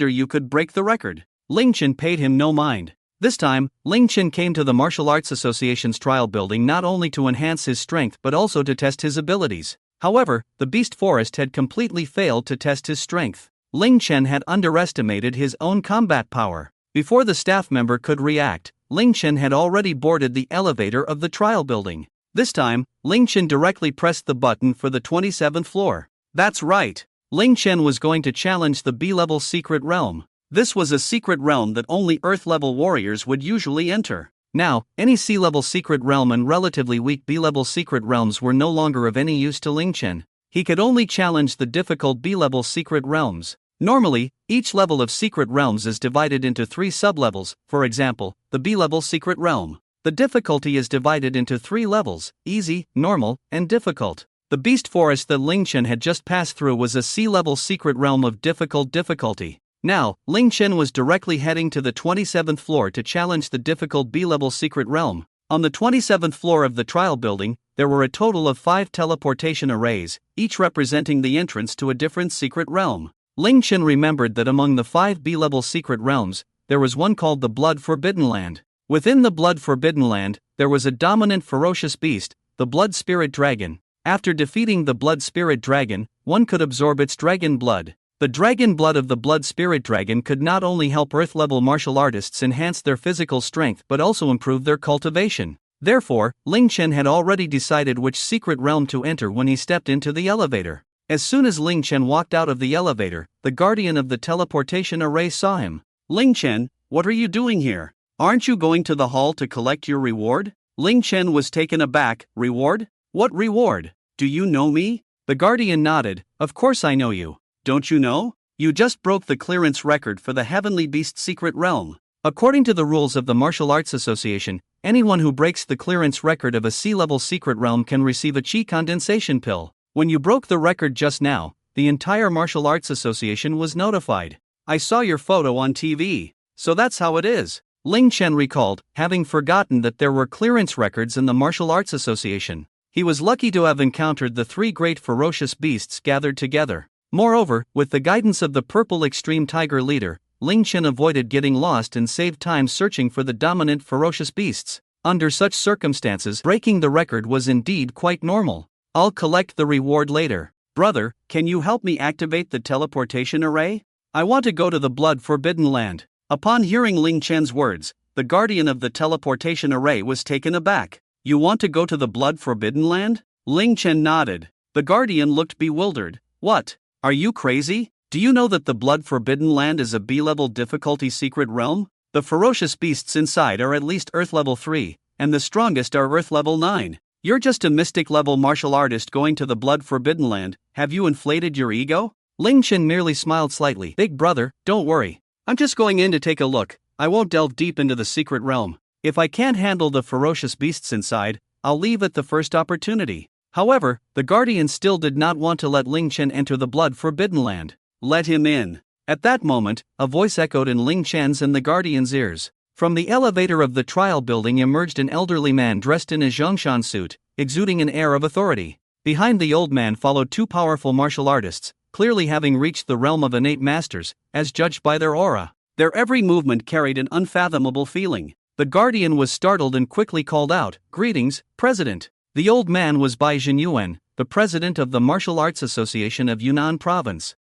Speaker 1: you could break the record. Ling Chen paid him no mind. This time, Ling Chen came to the Martial Arts Association's trial building not only to enhance his strength but also to test his abilities. However, the beast forest had completely failed to test his strength. Ling Chen had underestimated his own combat power. Before the staff member could react, Ling Chen had already boarded the elevator of the trial building. This time, Ling Chen directly pressed the button for the 27th floor. That's right. Ling Chen was going to challenge the B-level secret realm. This was a secret realm that only Earth-level warriors would usually enter. Now, any C-level secret realm and relatively weak B-level secret realms were no longer of any use to Ling Chen. He could only challenge the difficult B-level secret realms. Normally, each level of secret realms is divided into 3 sublevels. For example, the B-level secret realm. The difficulty is divided into 3 levels: easy, normal, and difficult. The beast forest that Ling Chen had just passed through was a C-level secret realm of difficult difficulty. Now, Ling Chen was directly heading to the 27th floor to challenge the difficult B-level secret realm. On the 27th floor of the trial building, there were a total of 5 teleportation arrays, each representing the entrance to a different secret realm. Ling Chen remembered that among the 5 B-level secret realms, there was one called the Blood Forbidden Land. Within the Blood Forbidden Land, there was a dominant ferocious beast, the Blood Spirit Dragon. After defeating the Blood Spirit Dragon, one could absorb its dragon blood. The dragon blood of the Blood Spirit Dragon could not only help Earth-level martial artists enhance their physical strength but also improve their cultivation. Therefore, Ling Chen had already decided which secret realm to enter when he stepped into the elevator. As soon as Ling Chen walked out of the elevator, the guardian of the teleportation array saw him. Ling Chen, what are you doing here? Aren't you going to the hall to collect your reward? Ling Chen was taken aback. Reward? What reward? Do you know me? The guardian nodded. Of course I know you. Don't you know? You just broke the clearance record for the Heavenly Beast secret realm. According to the rules of the Martial Arts Association, anyone who breaks the clearance record of a C-level secret realm can receive a chi condensation pill. When you broke the record just now, the entire Martial Arts Association was notified. I saw your photo on TV. So that's how it is. Ling Chen recalled, having forgotten that there were clearance records in the Martial Arts Association. He was lucky to have encountered the three great ferocious beasts gathered together. Moreover, with the guidance of the purple extreme tiger leader, Ling Chen avoided getting lost and saved time searching for the dominant ferocious beasts. Under such circumstances, breaking the record was indeed quite normal. I'll collect the reward later. Brother, can you help me activate the teleportation array? I want to go to the blood forbidden land. Upon hearing Ling Chen's words, the guardian of the teleportation array was taken aback. You want to go to the blood forbidden land? Ling Chen nodded. The guardian looked bewildered. What? Are you crazy? Do you know that the blood forbidden land is a B-level difficulty secret realm? The ferocious beasts inside are at least Earth level 3, and the strongest are Earth level 9. You're just a mystic level martial artist going to the blood forbidden land. Have you inflated your ego? Ling Chen merely smiled slightly. Big brother, don't worry. I'm just going in to take a look. I won't delve deep into the secret realm. If I can't handle the ferocious beasts inside, I'll leave at the first opportunity. However, the guardian still did not want to let Ling Chen enter the blood forbidden land. Let him in. At that moment, a voice echoed in Ling Chen's and the guardian's ears. From the elevator of the trial building emerged an elderly man dressed in a Zhongshan suit, exuding an air of authority. Behind the old man followed two powerful martial artists, clearly having reached the realm of innate masters, as judged by their aura. Their every movement carried an unfathomable feeling. The guardian was startled and quickly called out, "Greetings, President." The old man was Bai Jinyuan, the president of the Martial Arts Association of Yunnan Province.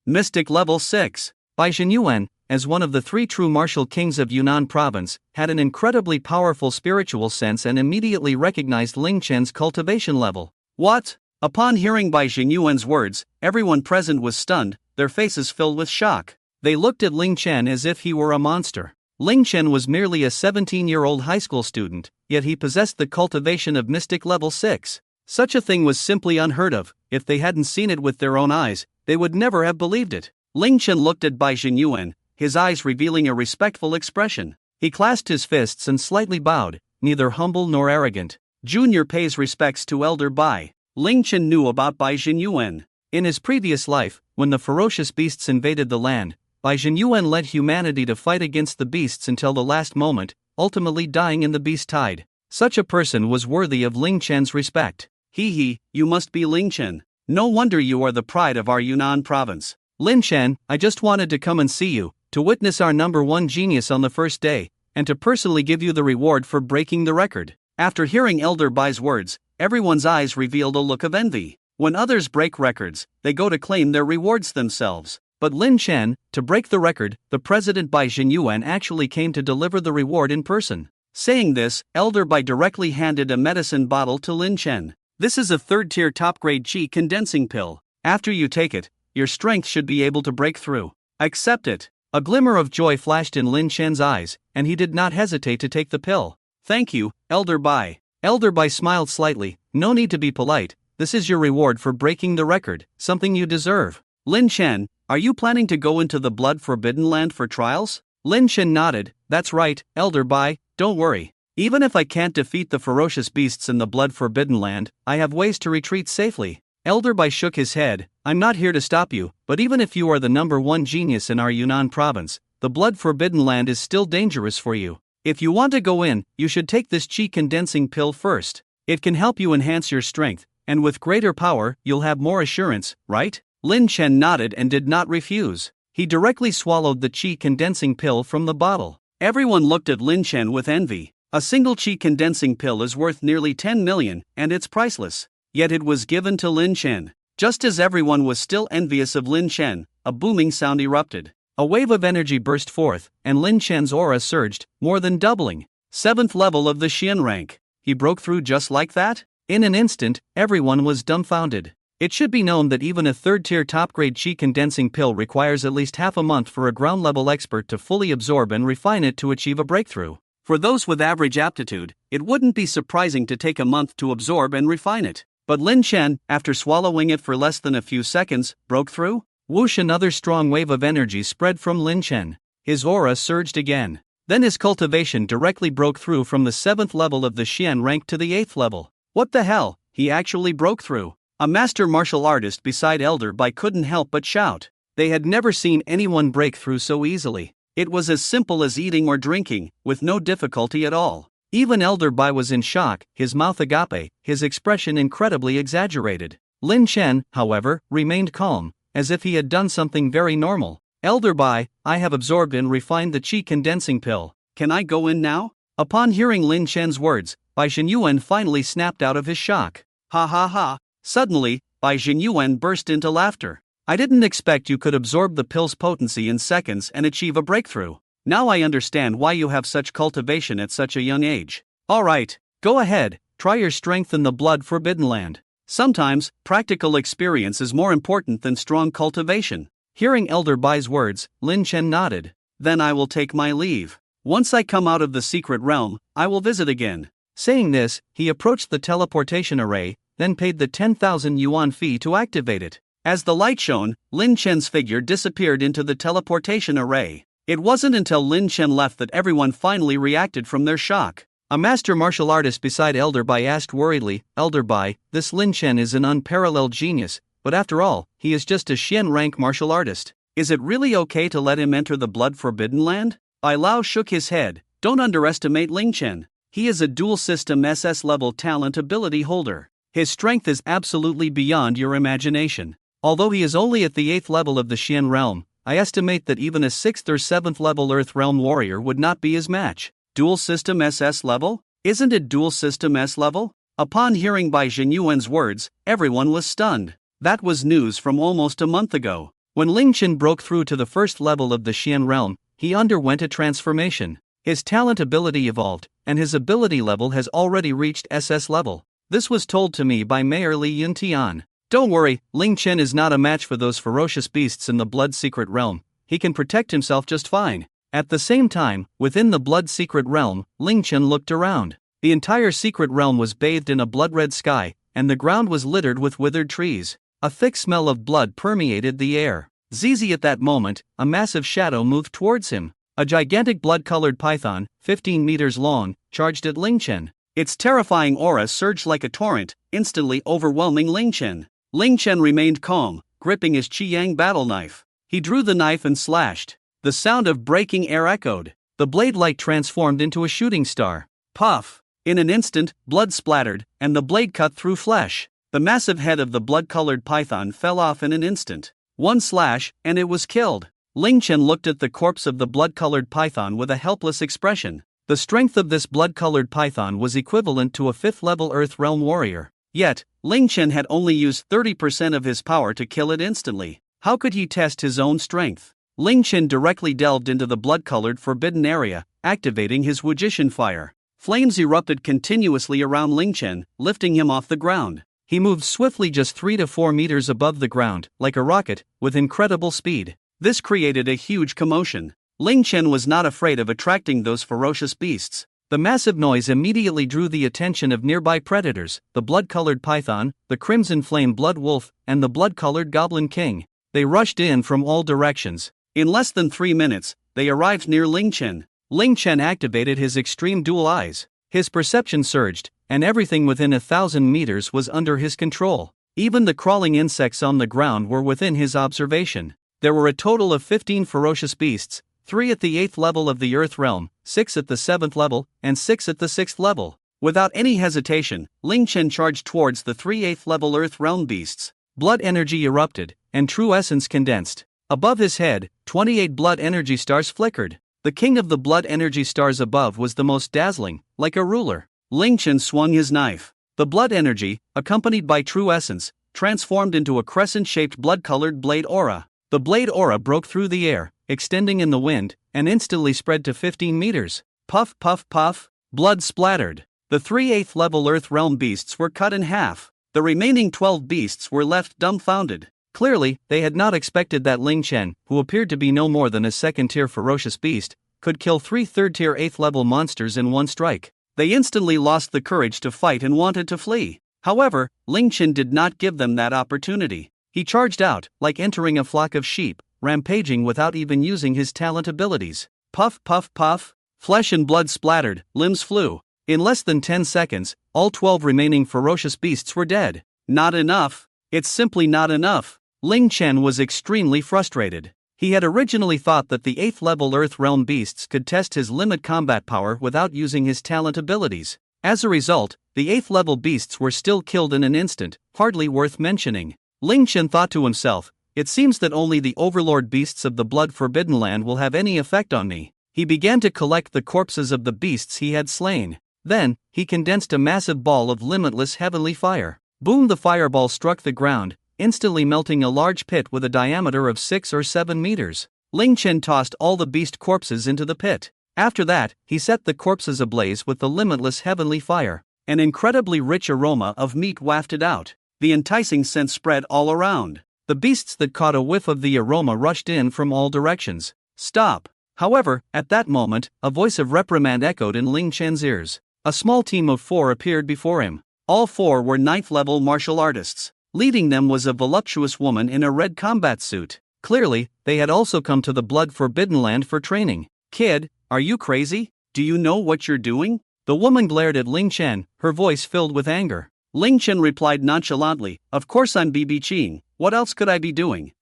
Speaker 1: Mystic level 6. Bai Jinyuan, as one of the three true martial kings of Yunnan Province, had an incredibly powerful spiritual sense and immediately recognized Ling Chen's cultivation level. What? Upon hearing Bai Jinyuan's words, everyone present was stunned, their faces filled with shock. They looked at Ling Chen as if he were a monster. Ling Chen was merely a 17-year-old high school student, yet he possessed the cultivation of mystic level 6. Such a thing was simply unheard of. If they hadn't seen it with their own eyes, they would never have believed it. Ling Chen looked at Bai Jinyuan, his eyes revealing a respectful expression. He clasped his fists and slightly bowed, neither humble nor arrogant. Junior pays respects to Elder Bai. Ling Chen knew about Bai Jinyuan. In his previous life, when the ferocious beasts invaded the land, Bai Jinyuan led humanity to fight against the beasts until the last moment, ultimately dying in the beast tide. Such a person was worthy of Ling Chen's respect. You must be Ling Chen. No wonder you are the pride of our Yunnan province. Lin Chen, I just wanted to come and see you, to witness our number one genius on the first day, and to personally give you the reward for breaking the record. After hearing Elder Bai's words, everyone's eyes revealed a look of envy. When others break records, they go to claim their rewards themselves. But Lin Chen, to break the record, the president Bai Jinyuan actually came to deliver the reward in person. Saying this, Elder Bai directly handed a medicine bottle to Lin Chen. This is a third-tier top-grade qi condensing pill. After you take it, your strength should be able to break through. Accept it. A glimmer of joy flashed in Lin Chen's eyes, and he did not hesitate to take the pill. Thank you, Elder Bai. Elder Bai smiled slightly. No need to be polite. This is your reward for breaking the record, something you deserve. Lin Chen, are you planning to go into the blood forbidden land for trials? Lin Chen nodded. That's right, Elder Bai, don't worry. Even if I can't defeat the ferocious beasts in the blood forbidden land, I have ways to retreat safely. Elder Bai shook his head. I'm not here to stop you, but even if you are the number one genius in our Yunnan province, the blood forbidden land is still dangerous for you. If you want to go in, you should take this qi condensing pill first. It can help you enhance your strength, and with greater power, you'll have more assurance, right? Lin Chen nodded and did not refuse. He directly swallowed the qi condensing pill from the bottle. Everyone looked at Lin Chen with envy. A single qi condensing pill is worth nearly 10 million, and it's priceless. Yet it was given to Lin Chen. Just as everyone was still envious of Lin Chen, a booming sound erupted. A wave of energy burst forth, and Lin Chen's aura surged, more than doubling. 7th level of the Xian rank. He broke through just like that? In an instant, everyone was dumbfounded. It should be known that even a third-tier top-grade qi condensing pill requires at least half a month for a ground-level expert to fully absorb and refine it to achieve a breakthrough. For those with average aptitude, it wouldn't be surprising to take a month to absorb and refine it. But Lin Chen, after swallowing it for less than a few seconds, broke through? Whoosh! Another strong wave of energy spread from Lin Chen. His aura surged again. Then his cultivation directly broke through from the 7th level of the Xian rank to the 8th level. What the hell? He actually broke through. A master martial artist beside Elder Bai couldn't help but shout. They had never seen anyone break through so easily. It was as simple as eating or drinking, with no difficulty at all. Even Elder Bai was in shock, his mouth agape, his expression incredibly exaggerated. Lin Chen, however, remained calm, as if he had done something very normal. Elder Bai, I have absorbed and refined the qi condensing pill. Can I go in now? Upon hearing Lin Chen's words, Bai Zhenyuan finally snapped out of his shock. Ha ha ha. Suddenly, Bai Zhenyuan burst into laughter. I didn't expect you could absorb the pill's potency in seconds and achieve a breakthrough. Now I understand why you have such cultivation at such a young age. Alright, go ahead, try your strength in the blood forbidden land. Sometimes, practical experience is more important than strong cultivation. Hearing Elder Bai's words, Lin Chen nodded. Then I will take my leave. Once I come out of the secret realm, I will visit again. Saying this, he approached the teleportation array, then paid the 10,000 yuan fee to activate it. As the light shone, Lin Chen's figure disappeared into the teleportation array. It wasn't until Lin Chen left that everyone finally reacted from their shock. A master martial artist beside Elder Bai asked worriedly, Elder Bai, this Lin Chen is an unparalleled genius, but after all, he is just a Xian rank martial artist. Is it really okay to let him enter the blood forbidden land? Bai Lao shook his head. Don't underestimate Lin Chen. He is a dual system SS level talent ability holder. His strength is absolutely beyond your imagination. Although he is only at the 8th level of the Xian realm, I estimate that even a 6th or 7th level Earth realm warrior would not be his match. Dual system SS level? Isn't it dual system S level? Upon hearing Bai Zhenyuan's words, everyone was stunned. That was news from almost a month ago. When Ling Chen broke through to the 1st level of the Xian realm, he underwent a transformation. His talent ability evolved, and his ability level has already reached SS level. This was told to me by Mayor Li Yuntian. Don't worry, Ling Chen is not a match for those ferocious beasts in the blood secret realm. He can protect himself just fine. At the same time, within the blood secret realm, Ling Chen looked around. The entire secret realm was bathed in a blood-red sky, and the ground was littered with withered trees. A thick smell of blood permeated the air. Zizi at that moment, a massive shadow moved towards him. A gigantic blood-colored python, 15 meters long, charged at Ling Chen. Its terrifying aura surged like a torrent, instantly overwhelming Ling Chen. Ling Chen remained calm, gripping his Qiyang battle knife. He drew the knife and slashed. The sound of breaking air echoed. The blade light transformed into a shooting star. Puff! In an instant, blood splattered, and the blade cut through flesh. The massive head of the blood-colored python fell off in an instant. One slash, and it was killed. Ling Chen looked at the corpse of the blood-colored python with a helpless expression. The strength of this blood-colored python was equivalent to a 5th-level Earth Realm warrior. Yet, Ling Chen had only used 30% of his power to kill it instantly. How could he test his own strength? Ling Chen directly delved into the blood-colored forbidden area, activating his Wujishan fire. Flames erupted continuously around Ling Chen, lifting him off the ground. He moved swiftly just 3 to 4 meters above the ground, like a rocket, with incredible speed. This created a huge commotion. Ling Chen was not afraid of attracting those ferocious beasts. The massive noise immediately drew the attention of nearby predators, the blood-colored python, the crimson flame blood wolf, and the blood-colored goblin king. They rushed in from all directions. In less than 3 minutes, they arrived near Ling Chen. Ling Chen activated his extreme dual eyes. His perception surged, and everything within 1,000 meters was under his control. Even the crawling insects on the ground were within his observation. There were a total of 15 ferocious beasts, 3 at the 8th level of the Earth Realm, 6 at the 7th level, and 6 at the 6th level. Without any hesitation, Ling Chen charged towards the 3 8th level Earth Realm beasts. Blood energy erupted, and true essence condensed. Above his head, 28 blood energy stars flickered. The king of the blood energy stars above was the most dazzling, like a ruler. Ling Chen swung his knife. The blood energy, accompanied by true essence, transformed into a crescent-shaped blood-colored blade aura. The blade aura broke through the air, extending in the wind, and instantly spread to 15 meters. Puff, puff, puff, blood splattered. The 3 8th level Earth Realm beasts were cut in half. The remaining 12 beasts were left dumbfounded. Clearly, they had not expected that Ling Chen, who appeared to be no more than a second-tier ferocious beast, could kill 3 third-tier 8th level monsters in one strike. They instantly lost the courage to fight and wanted to flee. However, Ling Chen did not give them that opportunity. He charged out, like entering a flock of sheep, rampaging without even using his talent abilities. Puff, puff, puff, flesh and blood splattered, limbs flew. In less than 10 seconds, all 12 remaining ferocious beasts were dead. Not enough. It's simply not enough. Ling Chen was extremely frustrated. He had originally thought that the 8th level Earth Realm beasts could test his limit combat power without using his talent abilities. As a result, the 8th level beasts were still killed in an instant, hardly worth mentioning. Ling Chen thought to himself, it seems that only the overlord beasts of the Blood Forbidden Land will have any effect on me. He began to collect the corpses of the beasts he had slain. Then, he condensed a massive ball of limitless heavenly fire. Boom! The fireball struck the ground, instantly melting a large pit with a diameter of 6 or 7 meters. Ling Chen tossed all the beast corpses into the pit. After that, he set the corpses ablaze with the limitless heavenly fire. An incredibly rich aroma of meat wafted out. The enticing scent spread all around. The beasts that caught a whiff of the aroma rushed in from all directions. Stop! However, at that moment, a voice of reprimand echoed in Ling Chen's ears. A small team of 4 appeared before him. All 4 were 9th level martial artists. Leading them was a voluptuous woman in a red combat suit. Clearly, they had also come to the Blood Forbidden Land for training. Kid, are you crazy? Do you know what you're doing? The woman glared at Ling Chen, her voice filled with anger. Ling Chen replied nonchalantly, of course I'm BB-cheeing, what else could I be doing?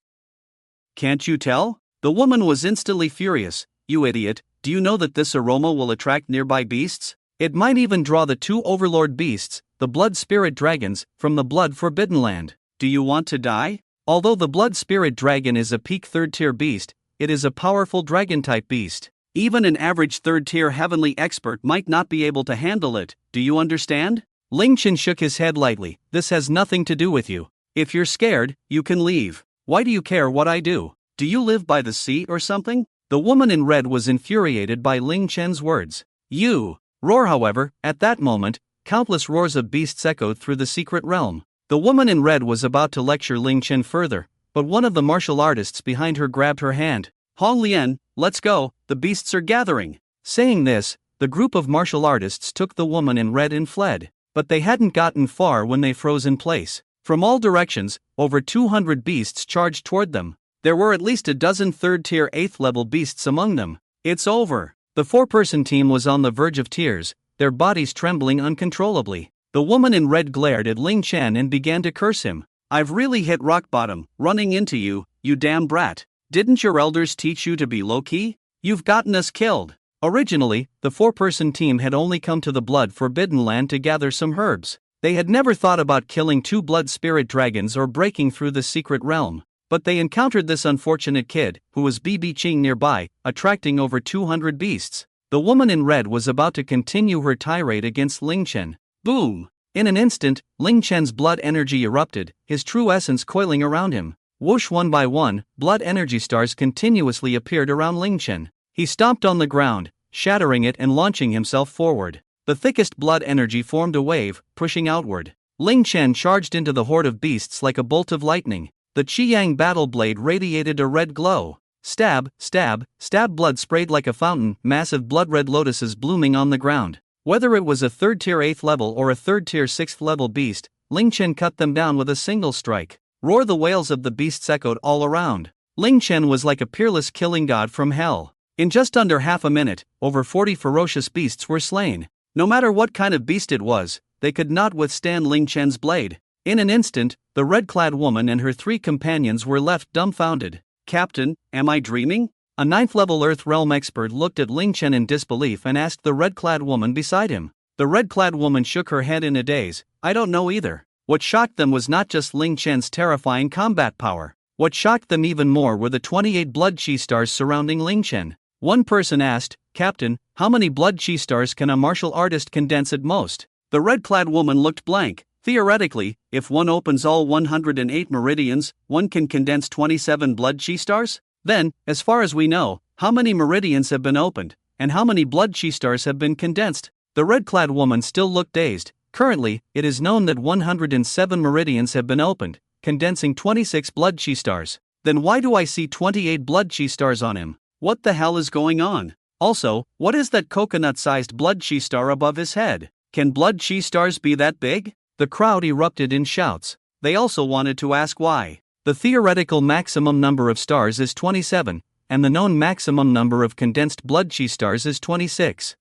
Speaker 1: Can't you tell? The woman was instantly furious. You idiot, do you know that this aroma will attract nearby beasts? It might even draw the 2 overlord beasts, the blood spirit dragons, from the Blood Forbidden Land. Do you want to die? Although the blood spirit dragon is a peak 3rd tier beast, it is a powerful dragon-type beast. Even an average 3rd tier heavenly expert might not be able to handle it, do you understand? Ling Chen shook his head lightly, this has nothing to do with you. If you're scared, you can leave. Why do you care what I do? Do you live by the sea or something? The woman in red was infuriated by Ling Chen's words. You! Roar! However, at that moment, countless roars of beasts echoed through the secret realm. The woman in red was about to lecture Ling Chen further, but one of the martial artists behind her grabbed her hand. Hong Lian, let's go, the beasts are gathering. Saying this, the group of martial artists took the woman in red and fled. But they hadn't gotten far when they froze in place. From all directions, over 200 beasts charged toward them. There were at least a dozen 3rd tier 8th level beasts among them. It's over. The 4-person team was on the verge of tears, their bodies trembling uncontrollably. The woman in red glared at Ling Chen and began to curse him. I've really hit rock bottom, running into you, you damn brat. Didn't your elders teach you to be low-key? You've gotten us killed. Originally, the 4-person team had only come to the Blood Forbidden Land to gather some herbs. They had never thought about killing 2 blood spirit dragons or breaking through the secret realm. But they encountered this unfortunate kid, who was BB-cheeing nearby, attracting over 200 beasts. The woman in red was about to continue her tirade against Ling Chen. Boom! In an instant, Ling Chen's blood energy erupted, his true essence coiling around him. Whoosh! One by one, blood energy stars continuously appeared around Ling Chen. He stomped on the ground, shattering it and launching himself forward. The thickest blood energy formed a wave, pushing outward. Ling Chen charged into the horde of beasts like a bolt of lightning. The Qiyang battle blade radiated a red glow. Stab, stab, stab! Blood sprayed like a fountain, massive blood-red lotuses blooming on the ground. Whether it was a 3rd tier 8th level or a 3rd tier 6th level beast, Ling Chen cut them down with a single strike. Roar! The wails of the beasts echoed all around. Ling Chen was like a peerless killing god from hell. In just under half a minute, over 40 ferocious beasts were slain. No matter what kind of beast it was, they could not withstand Ling Chen's blade. In an instant, the red-clad woman and her 3 companions were left dumbfounded. Captain, am I dreaming? A 9th level Earth Realm expert looked at Ling Chen in disbelief and asked the red-clad woman beside him. The red-clad woman shook her head in a daze. I don't know either. What shocked them was not just Ling Chen's terrifying combat power. What shocked them even more were the 28 blood chi stars surrounding Ling Chen. One person asked, Captain, how many blood chi stars can a martial artist condense at most? The red-clad woman looked blank. Theoretically, if one opens all 108 meridians, one can condense 27 blood chi stars? Then, as far as we know, how many meridians have been opened, and how many blood chi stars have been condensed? The red-clad woman still looked dazed. Currently, it is known that 107 meridians have been opened, condensing 26 blood chi stars. Then why do I see 28 blood chi stars on him? What the hell is going on? Also, what is that coconut-sized blood chi star above his head? Can blood chi stars be that big? The crowd erupted in shouts. They also wanted to ask why. The theoretical maximum number of stars is 27, and the known maximum number of condensed blood chi stars is 26.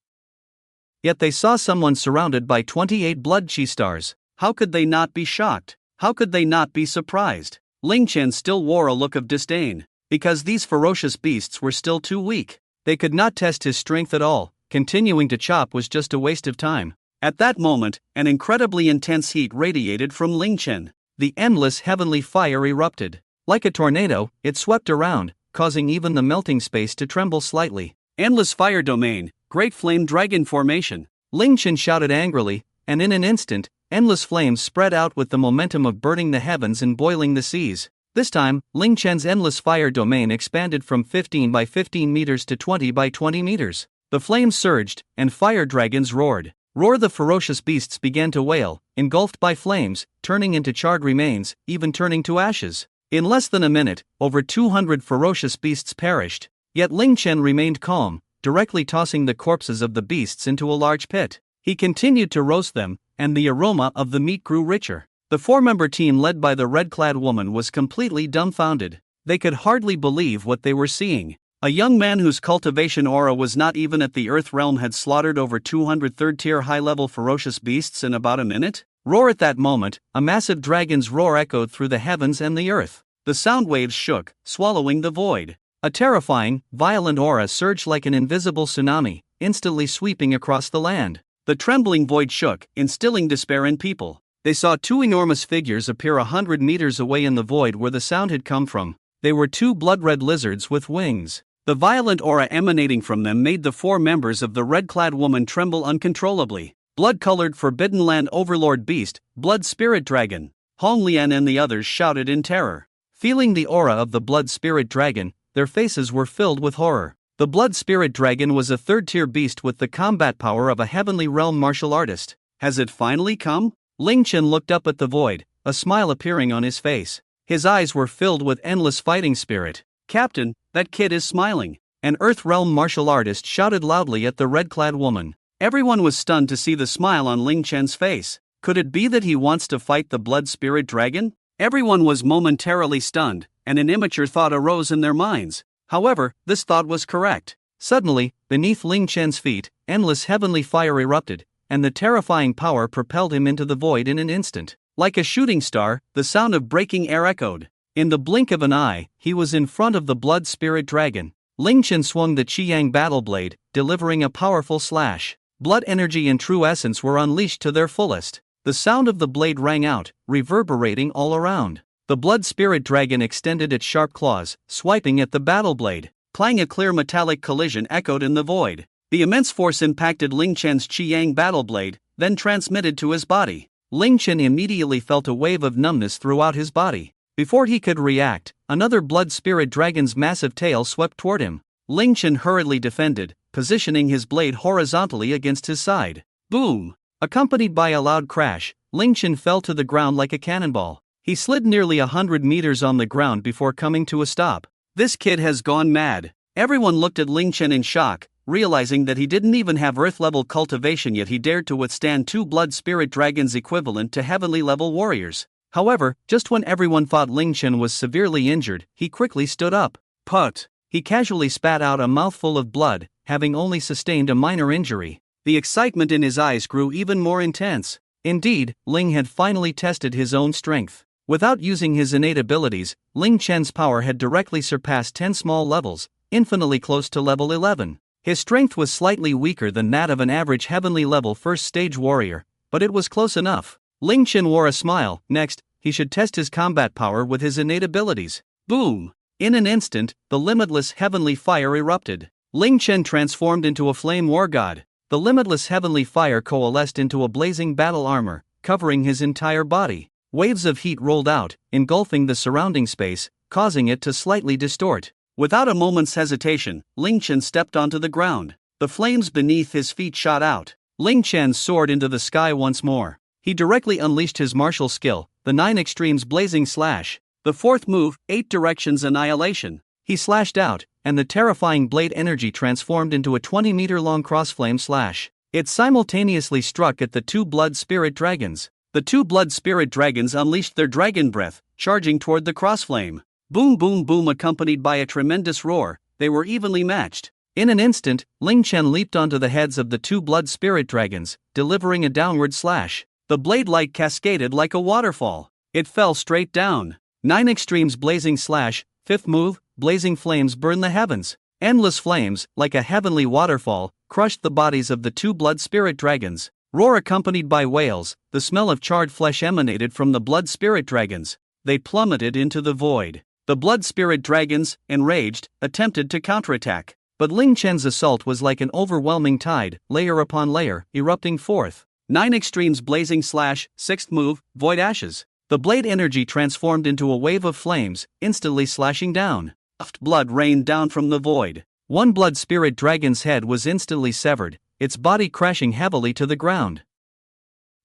Speaker 1: Yet they saw someone surrounded by 28 blood chi stars. How could they not be shocked? How could they not be surprised? Ling Chen still wore a look of disdain. because these ferocious beasts were still too weak. They could not test his strength at all. Continuing to chop was just a waste of time. At that moment, an incredibly intense heat radiated from Ling Chen. The endless heavenly fire erupted. Like a tornado, it swept around, causing even the melting space to tremble slightly. Endless fire domain, great flame dragon formation. Ling Chen shouted angrily, and in an instant, endless flames spread out with the momentum of burning the heavens and boiling the seas. This time, Ling Chen's endless fire domain expanded from 15 by 15 meters to 20 by 20 meters. The flames surged, and fire dragons roared. Roar! The ferocious beasts began to wail, engulfed by flames, turning into charred remains, even turning to ashes. In less than a minute, over 200 ferocious beasts perished. Yet Ling Chen remained calm, directly tossing the corpses of the beasts into a large pit. He continued to roast them, and the aroma of the meat grew richer. The four-member team led by the red-clad woman was completely dumbfounded. They could hardly believe what they were seeing. A young man whose cultivation aura was not even at the Earth realm had slaughtered over 200 third-tier high-level ferocious beasts in about a minute? Roar! At that moment, a massive dragon's roar echoed through the heavens and the earth. The sound waves shook, swallowing the void. A terrifying, violent aura surged like an invisible tsunami, instantly sweeping across the land. The trembling void shook, instilling despair in people. They saw two enormous figures appear 100 meters away in the void where the sound had come from. They were two blood-red lizards with wings. The violent aura emanating from them made the four members of the red-clad woman tremble uncontrollably. Blood-colored Forbidden Land Overlord Beast, Blood Spirit Dragon. Hong Lian and the others shouted in terror. Feeling the aura of the Blood Spirit Dragon, their faces were filled with horror. The Blood Spirit Dragon was a third-tier beast with the combat power of a heavenly realm martial artist. Has it finally come? Ling Chen looked up at the void, a smile appearing on his face. His eyes were filled with endless fighting spirit. Captain, that kid is smiling. An Earth realm martial artist shouted loudly at the red-clad woman. Everyone was stunned to see the smile on Ling Chen's face. Could it be that he wants to fight the Blood Spirit Dragon? Everyone was momentarily stunned, and an immature thought arose in their minds. However, this thought was correct. Suddenly, beneath Ling Chen's feet, endless heavenly fire erupted, and the terrifying power propelled him into the void in an instant. Like a shooting star, the sound of breaking air echoed. In the blink of an eye, he was in front of the Blood Spirit Dragon. Ling Chen swung the Qiyang battle blade, delivering a powerful slash. Blood energy and true essence were unleashed to their fullest. The sound of the blade rang out, reverberating all around. The Blood Spirit Dragon extended its sharp claws, swiping at the battle blade. Clang! A clear metallic collision echoed in the void. The immense force impacted Ling Chen's Qiyang battle blade, then transmitted to his body. Ling Chen immediately felt a wave of numbness throughout his body. Before he could react, another Blood Spirit Dragon's massive tail swept toward him. Ling Chen hurriedly defended, positioning his blade horizontally against his side. Boom! Accompanied by a loud crash, Ling Chen fell to the ground like a cannonball. He slid nearly 100 meters on the ground before coming to a stop. This kid has gone mad. Everyone looked at Ling Chen in shock, realizing that he didn't even have Earth-level cultivation, yet he dared to withstand two Blood Spirit Dragons equivalent to heavenly-level warriors. However, just when everyone thought Ling Chen was severely injured, he quickly stood up. Put! He casually spat out a mouthful of blood, having only sustained a minor injury. The excitement in his eyes grew even more intense. Indeed, Ling had finally tested his own strength. Without using his innate abilities, Ling Chen's power had directly surpassed 10 small levels, infinitely close to level 11. His strength was slightly weaker than that of an average heavenly-level first-stage warrior, but it was close enough. Ling Chen wore a smile. Next, he should test his combat power with his innate abilities. Boom! In an instant, the limitless heavenly fire erupted. Ling Chen transformed into a flame war god. The limitless heavenly fire coalesced into a blazing battle armor, covering his entire body. Waves of heat rolled out, engulfing the surrounding space, causing it to slightly distort. Without a moment's hesitation, Ling Chen stepped onto the ground. The flames beneath his feet shot out. Ling Chen soared into the sky once more. He directly unleashed his martial skill, the 9 Extremes Blazing Slash. The fourth move, 8 Directions Annihilation. He slashed out, and the terrifying blade energy transformed into a 20-meter-long crossflame slash. It simultaneously struck at the two Blood Spirit Dragons. The two Blood Spirit Dragons unleashed their dragon breath, charging toward the crossflame. Boom boom boom! Accompanied by a tremendous roar, they were evenly matched. In an instant, Ling Chen leaped onto the heads of the two Blood Spirit Dragons, delivering a downward slash. The blade light cascaded like a waterfall. It fell straight down. 9 Extremes Blazing Slash. Fifth move, blazing flames burned the heavens. Endless flames, like a heavenly waterfall, crushed the bodies of the two blood spirit dragons. Roar accompanied by wails, the smell of charred flesh emanated from the blood spirit dragons. They plummeted into the void. The blood spirit dragons, enraged, attempted to counterattack. But Ling Chen's assault was like an overwhelming tide, layer upon layer, erupting forth. 9 extremes blazing slash, 6th move, void ashes. The blade energy transformed into a wave of flames, instantly slashing down. Blood rained down from the void. One blood spirit dragon's head was instantly severed, its body crashing heavily to the ground.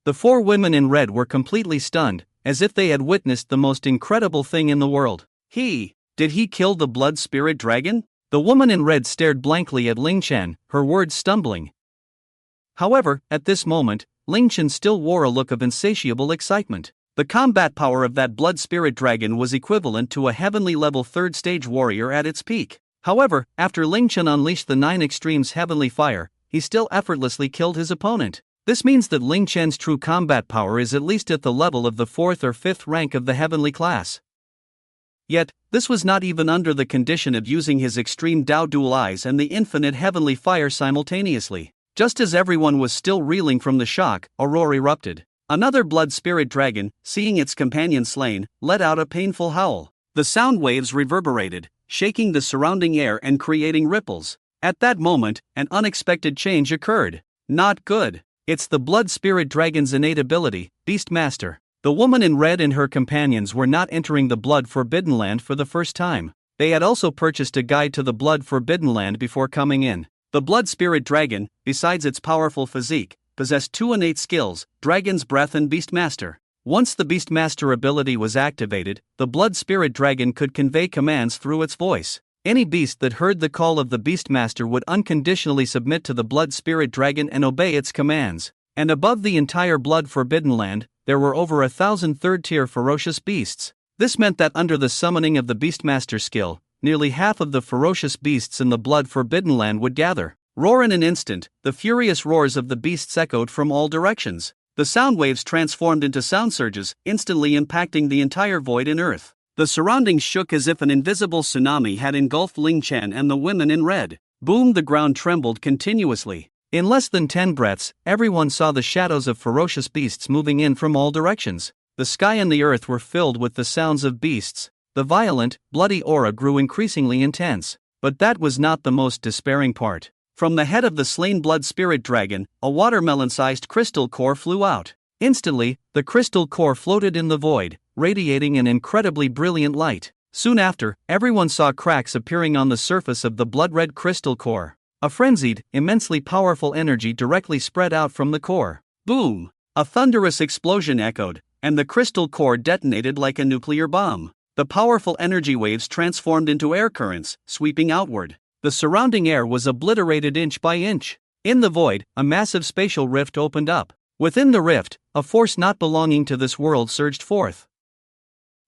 Speaker 1: The 4 women in red were completely stunned, as if they had witnessed the most incredible thing in the world. Did he kill the blood spirit dragon? The woman in red stared blankly at Ling Chen, her words stumbling. However, at this moment, Ling Chen still wore a look of insatiable excitement. The combat power of that blood spirit dragon was equivalent to a heavenly level 3rd stage warrior at its peak. However, after Ling Chen unleashed the 9 extremes heavenly fire, he still effortlessly killed his opponent. This means that Ling Chen's true combat power is at least at the level of the 4th or 5th rank of the heavenly class. Yet, this was not even under the condition of using his extreme Dao dual eyes and the infinite heavenly fire simultaneously. Just as everyone was still reeling from the shock, a roar erupted. Another blood spirit dragon, seeing its companion slain, let out a painful howl. The sound waves reverberated, shaking the surrounding air and creating ripples. At that moment, an unexpected change occurred. Not good. It's the blood spirit dragon's innate ability, Beastmaster. The woman in red and her companions were not entering the Blood Forbidden Land for the first time. They had also purchased a guide to the Blood Forbidden Land before coming in. The blood spirit dragon, besides its powerful physique, possessed 2 innate skills, Dragon's Breath and Beastmaster. Once the Beastmaster ability was activated, the blood spirit dragon could convey commands through its voice. Any beast that heard the call of the Beastmaster would unconditionally submit to the blood spirit dragon and obey its commands. And above the entire Blood Forbidden Land, there were over 1,000 third-tier ferocious beasts. This meant that under the summoning of the Beastmaster skill, nearly half of the ferocious beasts in the Blood Forbidden Land would gather. Roar in an instant, the furious roars of the beasts echoed from all directions. The sound waves transformed into sound surges, instantly impacting the entire void in earth. The surroundings shook as if an invisible tsunami had engulfed Ling Chen and the women in red. Boom! The ground trembled continuously. In less than 10 breaths, everyone saw the shadows of ferocious beasts moving in from all directions. The sky and the earth were filled with the sounds of beasts. The violent, bloody aura grew increasingly intense. But that was not the most despairing part. From the head of the slain blood spirit dragon, a watermelon-sized crystal core flew out. Instantly, the crystal core floated in the void, radiating an incredibly brilliant light. Soon after, everyone saw cracks appearing on the surface of the blood-red crystal core. A frenzied, immensely powerful energy directly spread out from the core. Boom! A thunderous explosion echoed, and the crystal core detonated like a nuclear bomb. The powerful energy waves transformed into air currents, sweeping outward. The surrounding air was obliterated inch by inch. In the void, a massive spatial rift opened up. Within the rift, a force not belonging to this world surged forth.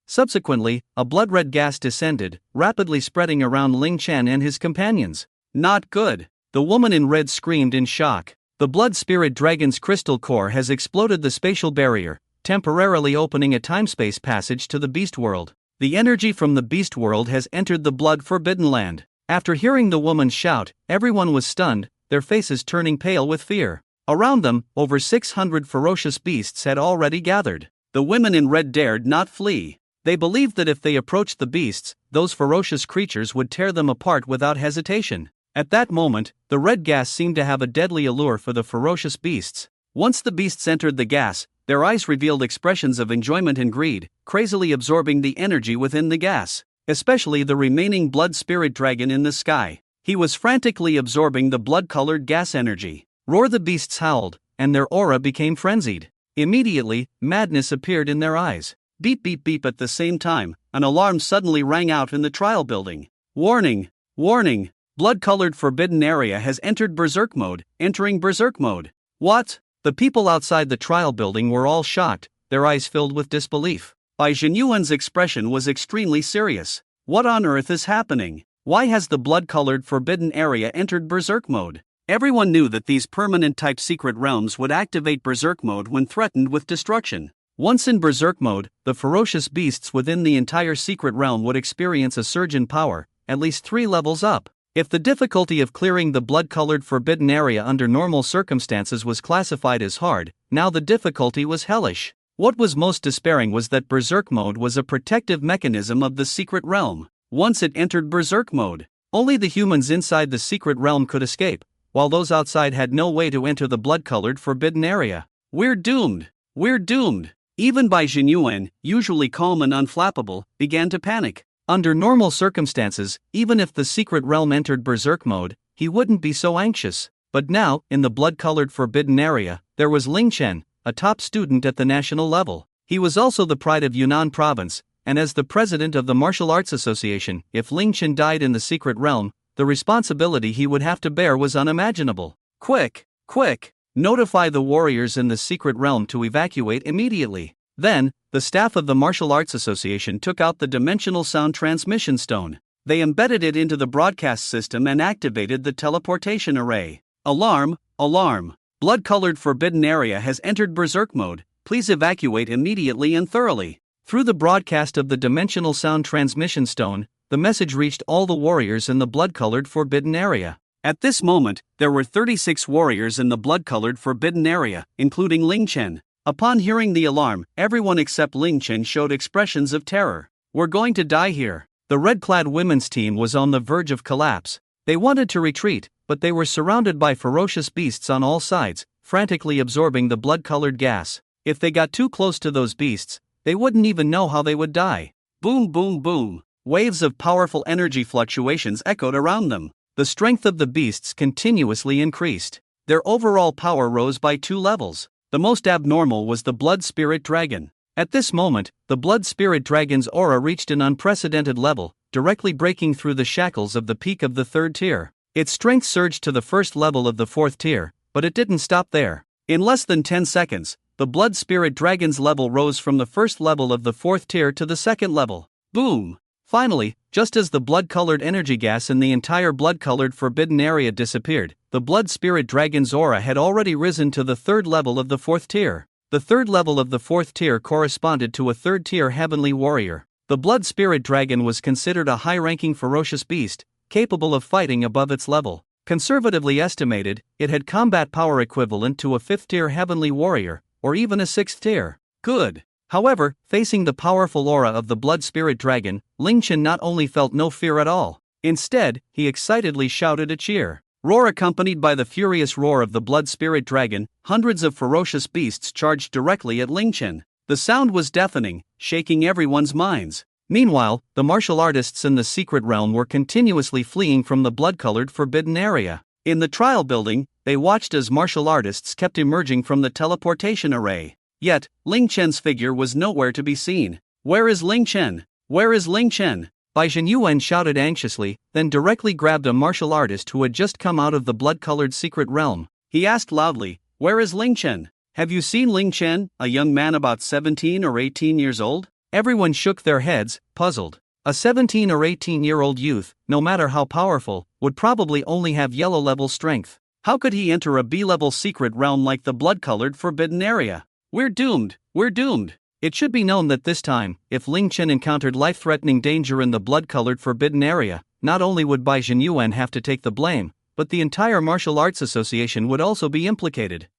Speaker 1: Subsequently, a blood-red gas descended, rapidly spreading around Ling Chen and his companions. Not good. The woman in red screamed in shock. The blood spirit dragon's crystal core has exploded the spatial barrier, temporarily opening a time-space passage to the beast world. The energy from the beast world has entered the Blood Forbidden Land. After hearing the woman shout, everyone was stunned, their faces turning pale with fear. Around them, over 600 ferocious beasts had already gathered. The women in red dared not flee. They believed that if they approached the beasts, those ferocious creatures would tear them apart without hesitation. At that moment, the red gas seemed to have a deadly allure for the ferocious beasts. Once the beasts entered the gas, their eyes revealed expressions of enjoyment and greed, crazily absorbing the energy within the gas. Especially the remaining blood spirit dragon in the sky. He was frantically absorbing the blood-colored gas energy. Roar! The beasts howled, and their aura became frenzied. Immediately, madness appeared in their eyes. Beep beep beep at the same time, an alarm suddenly rang out in the trial building. Warning! Warning! Blood-colored forbidden area has entered berserk mode, entering berserk mode. What? The people outside the trial building were all shocked, their eyes filled with disbelief. Bai Zhenyuan's expression was extremely serious. What on earth is happening? Why has the blood-colored forbidden area entered berserk mode? Everyone knew that these permanent-type secret realms would activate berserk mode when threatened with destruction. Once in berserk mode, the ferocious beasts within the entire secret realm would experience a surge in power, at least 3 levels up. If the difficulty of clearing the blood-colored forbidden area under normal circumstances was classified as hard, now the difficulty was hellish. What was most despairing was that Berserk mode was a protective mechanism of the secret realm. Once it entered Berserk mode, only the humans inside the secret realm could escape, while those outside had no way to enter the blood-colored forbidden area. We're doomed! We're doomed! Even Bai Jinyuan, usually calm and unflappable, began to panic. Under normal circumstances, even if the secret realm entered Berserk mode, he wouldn't be so anxious. But now, in the blood-colored forbidden area, there was Ling Chen, a top student at the national level. He was also the pride of Yunnan province, and as the president of the Martial Arts Association, if Ling Chen died in the secret realm, the responsibility he would have to bear was unimaginable. Quick! Quick! Notify the warriors in the secret realm to evacuate immediately. Then, the staff of the Martial Arts Association took out the dimensional sound transmission stone. They embedded it into the broadcast system and activated the teleportation array. Alarm! Alarm! Blood-colored forbidden area has entered Berserk mode. Please evacuate immediately and thoroughly. Through the broadcast of the dimensional sound transmission stone, the message reached all the warriors in the blood-colored forbidden area. At this moment, there were 36 warriors in the blood-colored forbidden area, including Ling Chen. Upon hearing the alarm, everyone except Ling Chen showed expressions of terror. We're going to die here. The red-clad women's team was on the verge of collapse. They wanted to retreat, but they were surrounded by ferocious beasts on all sides, frantically absorbing the blood-colored gas. If they got too close to those beasts, they wouldn't even know how they would die. Boom, boom, boom. Waves of powerful energy fluctuations echoed around them. The strength of the beasts continuously increased. Their overall power rose by 2 levels. The most abnormal was the Blood Spirit Dragon. At this moment, the Blood Spirit Dragon's aura reached an unprecedented level, directly breaking through the shackles of the peak of the 3rd tier. Its strength surged to the 1st level of the 4th tier, but it didn't stop there. In less than 10 seconds, the Blood Spirit Dragon's level rose from the 1st level of the 4th tier to the 2nd level. Boom! Finally, just as the blood-colored energy gas in the entire blood-colored forbidden area disappeared, the Blood Spirit Dragon's aura had already risen to the 3rd level of the 4th tier. The 3rd level of the 4th tier corresponded to a 3rd tier heavenly warrior. The Blood Spirit Dragon was considered a high-ranking ferocious beast, capable of fighting above its level. Conservatively estimated, it had combat power equivalent to a 5th tier heavenly warrior, or even a 6th tier. Good. However, facing the powerful aura of the Blood Spirit Dragon, Ling Chen not only felt no fear at all. Instead, he excitedly shouted a cheer. Roar accompanied by the furious roar of the Blood Spirit Dragon, hundreds of ferocious beasts charged directly at Ling Chen. The sound was deafening, shaking everyone's minds. Meanwhile, the martial artists in the secret realm were continuously fleeing from the blood-colored forbidden area. In the trial building, they watched as martial artists kept emerging from the teleportation array. Yet, Ling Chen's figure was nowhere to be seen. Where is Ling Chen? Where is Ling Chen? Bai Jinyuan shouted anxiously, then directly grabbed a martial artist who had just come out of the blood-colored secret realm. He asked loudly, "Where is Ling Chen? Have you seen Ling Chen, a young man about 17 or 18 years old?" Everyone shook their heads, puzzled. A 17 or 18-year-old youth, no matter how powerful, would probably only have yellow-level strength. How could he enter a B-level secret realm like the blood-colored forbidden area? We're doomed, we're doomed. It should be known that this time, if Ling Chen encountered life-threatening danger in the blood-colored forbidden area, not only would Bai Jinyuan have to take the blame, but the entire Martial Arts Association would also be implicated.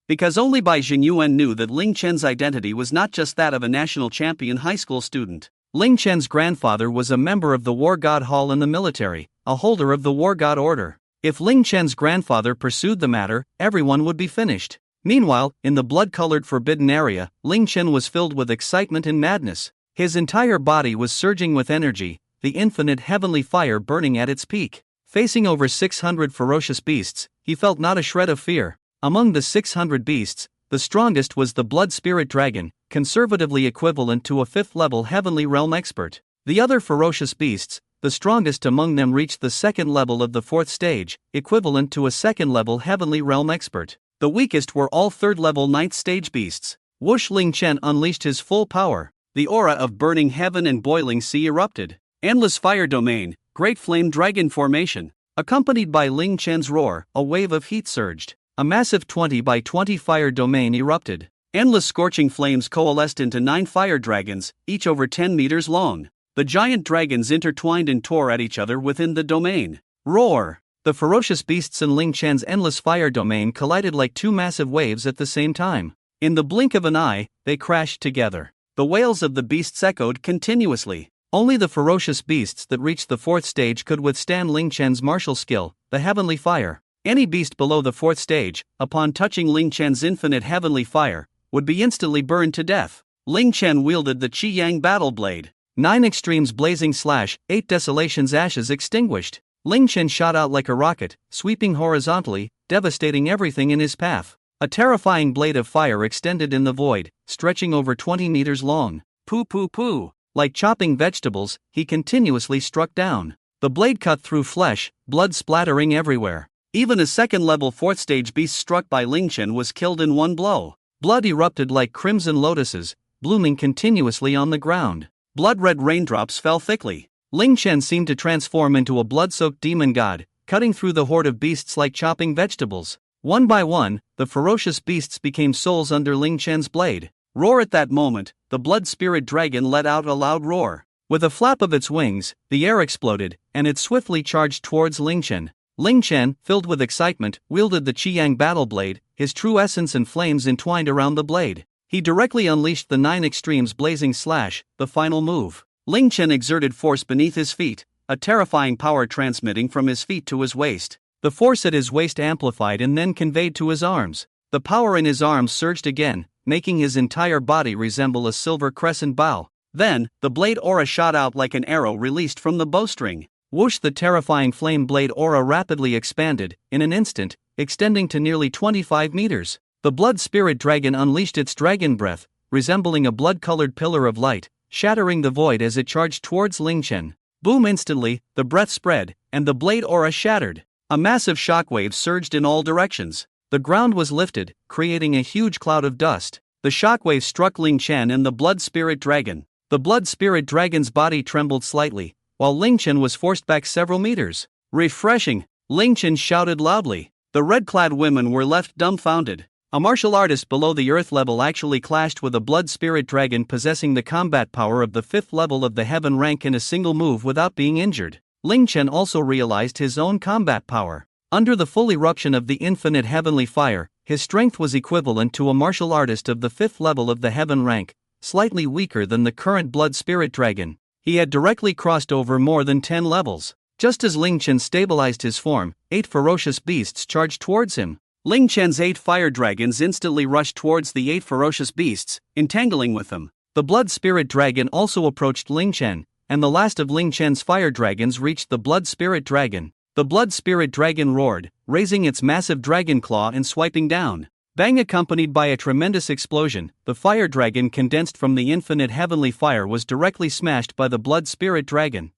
Speaker 1: Because only Bai Jinyuan knew that Ling Chen's identity was not just that of a national champion high school student. Ling Chen's grandfather was a member of the War God Hall in the military, a holder of the War God Order. If Ling Chen's grandfather pursued the matter, everyone would be finished. Meanwhile, in the blood-colored forbidden area, Ling Chen was filled with excitement and madness. His entire body was surging with energy, the infinite heavenly fire burning at its peak. Facing over 600 ferocious beasts, he felt not a shred of fear. Among the 600 beasts, the strongest was the Blood Spirit Dragon, conservatively equivalent to a 5th-level heavenly realm expert. The other ferocious beasts, the strongest among them reached the 2nd level of the 4th stage, equivalent to a 2nd-level heavenly realm expert. The weakest were all 3rd-level 9th stage beasts. Whoosh! Ling Chen unleashed his full power. The aura of burning heaven and boiling sea erupted. Endless fire domain, great flame dragon formation. Accompanied by Ling Chen's roar, a wave of heat surged. A massive 20 by 20 fire domain erupted. Endless scorching flames coalesced into 9 fire dragons, each over 10 meters long. The giant dragons intertwined and tore at each other within the domain. Roar! The ferocious beasts in Ling Chen's endless fire domain collided like two massive waves at the same time. In the blink of an eye, they crashed together. The wails of the beasts echoed continuously. Only the ferocious beasts that reached the fourth stage could withstand Ling Chen's martial skill, the heavenly fire. Any beast below the fourth stage, upon touching Ling Chen's infinite heavenly fire, would be instantly burned to death. Ling Chen wielded the Qi Yang battle blade. 9 extremes blazing slash, 8 desolations ashes extinguished. Ling Chen shot out like a rocket, sweeping horizontally, devastating everything in his path. A terrifying blade of fire extended in the void, stretching over 20 meters long. Poo poo poo. Like chopping vegetables, he continuously struck down. The blade cut through flesh, blood splattering everywhere. Even a second-level fourth-stage beast struck by Ling Chen was killed in one blow. Blood erupted like crimson lotuses, blooming continuously on the ground. Blood-red raindrops fell thickly. Ling Chen seemed to transform into a blood-soaked demon god, cutting through the horde of beasts like chopping vegetables. One by one, the ferocious beasts became souls under Ling Chen's blade. Roar! At that moment, the blood spirit dragon let out a loud roar. With a flap of its wings, the air exploded, and it swiftly charged towards Ling Chen. Ling Chen, filled with excitement, wielded the Qi Yang battle blade, his true essence and flames entwined around the blade. He directly unleashed the 9 extremes blazing slash, the final move. Ling Chen exerted force beneath his feet, a terrifying power transmitting from his feet to his waist. The force at his waist amplified and then conveyed to his arms. The power in his arms surged again, making his entire body resemble a silver crescent bow. Then, the blade aura shot out like an arrow released from the bowstring. Whoosh! The terrifying flame blade aura rapidly expanded, in an instant, extending to nearly 25 meters. The blood spirit dragon unleashed its dragon breath, resembling a blood-colored pillar of light, shattering the void as it charged towards Ling Chen. Boom! Instantly, the breath spread, and the blade aura shattered. A massive shockwave surged in all directions. The ground was lifted, creating a huge cloud of dust. The shockwave struck Ling Chen and the blood spirit dragon. The blood spirit dragon's body trembled slightly, while Ling Chen was forced back several meters. Refreshing! Ling Chen shouted loudly. The red-clad women were left dumbfounded. A martial artist below the earth level actually clashed with a blood spirit dragon possessing the combat power of the 5th level of the heaven rank in a single move without being injured. Ling Chen also realized his own combat power. Under the full eruption of the infinite heavenly fire, his strength was equivalent to a martial artist of the 5th level of the heaven rank, slightly weaker than the current blood spirit dragon. He had directly crossed over more than 10 levels. Just as Ling Chen stabilized his form, 8 ferocious beasts charged towards him. Ling Chen's 8 fire dragons instantly rushed towards the 8 ferocious beasts, entangling with them. The blood spirit dragon also approached Ling Chen, and the last of Ling Chen's fire dragons reached the blood spirit dragon. The blood spirit dragon roared, raising its massive dragon claw and swiping down. Bang! Accompanied by a tremendous explosion, the fire dragon condensed from the infinite heavenly fire was directly smashed by the blood spirit dragon.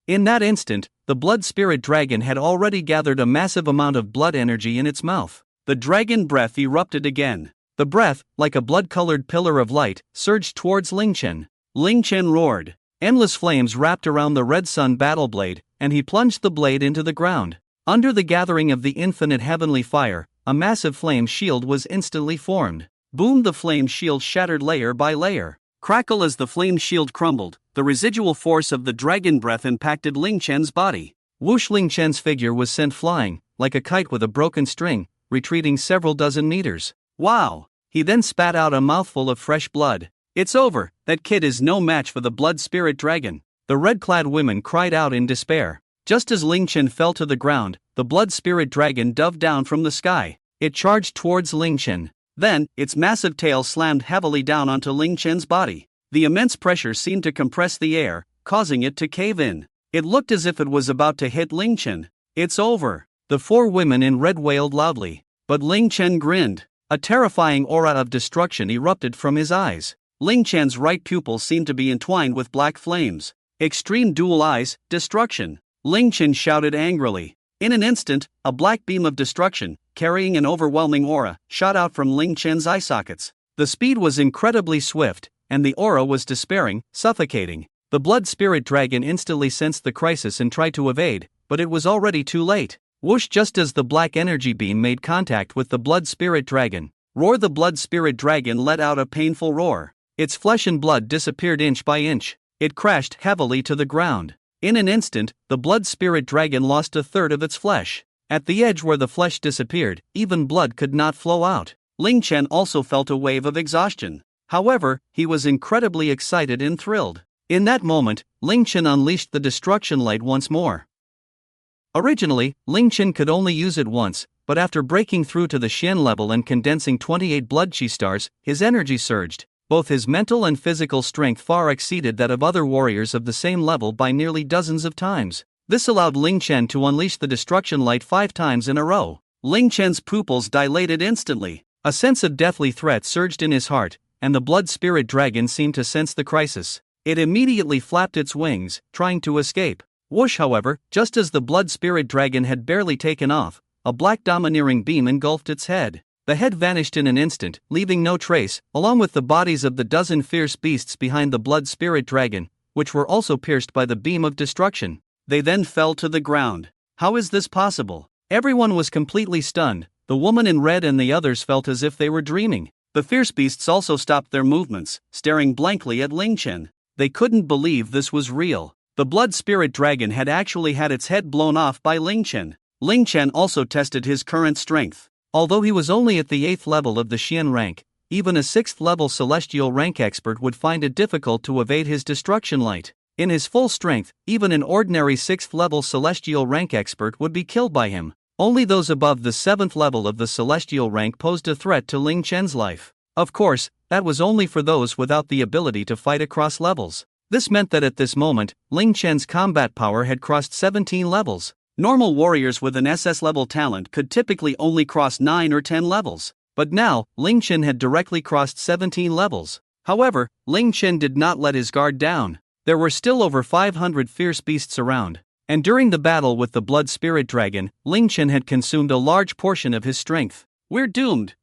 Speaker 1: In that instant, the blood spirit dragon had already gathered a massive amount of blood energy in its mouth. The dragon breath erupted again. The breath, like a blood-colored pillar of light, surged towards Ling Chen. Ling Chen roared. Endless flames wrapped around the red sun battle blade, and he plunged the blade into the ground. Under the gathering of the infinite heavenly fire, a massive flame shield was instantly formed. Boom! The flame shield shattered layer by layer. Crackle! As the flame shield crumbled, the residual force of the dragon breath impacted Ling Chen's body. Whoosh! Ling Chen's figure was sent flying, like a kite with a broken string, retreating several dozen meters. Wow! He then spat out a mouthful of fresh blood. It's over, that kid is no match for the blood spirit dragon. The red-clad women cried out in despair. Just as Ling Chen fell to the ground, the blood spirit dragon dove down from the sky. It charged towards Ling Chen. Then, its massive tail slammed heavily down onto Ling Chen's body. The immense pressure seemed to compress the air, causing it to cave in. It looked as if it was about to hit Ling Chen. It's over. The 4 women in red wailed loudly. But Ling Chen grinned. A terrifying aura of destruction erupted from his eyes. Ling Chen's right pupil seemed to be entwined with black flames. Extreme dual eyes, destruction. Ling Chen shouted angrily. In an instant, a black beam of destruction, carrying an overwhelming aura, shot out from Ling Chen's eye sockets. The speed was incredibly swift, and the aura was despairing, suffocating. The blood spirit dragon instantly sensed the crisis and tried to evade, but it was already too late. Whoosh! Just as the black energy beam made contact with the blood spirit dragon, roar! The blood spirit dragon let out a painful roar. Its flesh and blood disappeared inch by inch. it crashed heavily to the ground. In an instant, the blood spirit dragon lost a third of its flesh. At the edge where the flesh disappeared, even blood could not flow out. Ling Chen also felt a wave of exhaustion. However, he was incredibly excited and thrilled. In that moment, Ling Chen unleashed the destruction light once more. Originally, Ling Chen could only use it once, but after breaking through to the Xian level and condensing 28 blood chi stars, his energy surged. Both his mental and physical strength far exceeded that of other warriors of the same level by nearly dozens of times. This allowed Ling Chen to unleash the destruction light 5 times in a row. Ling Chen's pupils dilated instantly. A sense of deathly threat surged in his heart, and the blood spirit dragon seemed to sense the crisis. It immediately flapped its wings, trying to escape. Whoosh, however, just as the blood spirit dragon had barely taken off, a black domineering beam engulfed its head. The head vanished in an instant, leaving no trace, along with the bodies of the dozen fierce beasts behind the blood spirit dragon, which were also pierced by the beam of destruction. They then fell to the ground. How is this possible? Everyone was completely stunned. The woman in red and the others felt as if they were dreaming. The fierce beasts also stopped their movements, staring blankly at Ling Chen. They couldn't believe this was real. The blood spirit dragon had actually had its head blown off by Ling Chen. Ling Chen also tested his current strength. Although he was only at the 8th level of the Xian rank, even a 6th level celestial rank expert would find it difficult to evade his destruction light. In his full strength, even an ordinary 6th level celestial rank expert would be killed by him. Only those above the 7th level of the celestial rank posed a threat to Ling Chen's life. Of course, that was only for those without the ability to fight across levels. This meant that at this moment, Ling Chen's combat power had crossed 17 levels. Normal warriors with an SS level talent could typically only cross 9 or 10 levels. But now, Ling Chen had directly crossed 17 levels. However, Ling Chen did not let his guard down. There were still over 500 fierce beasts around. And during the battle with the blood spirit dragon, Ling Chen had consumed a large portion of his strength. We're doomed.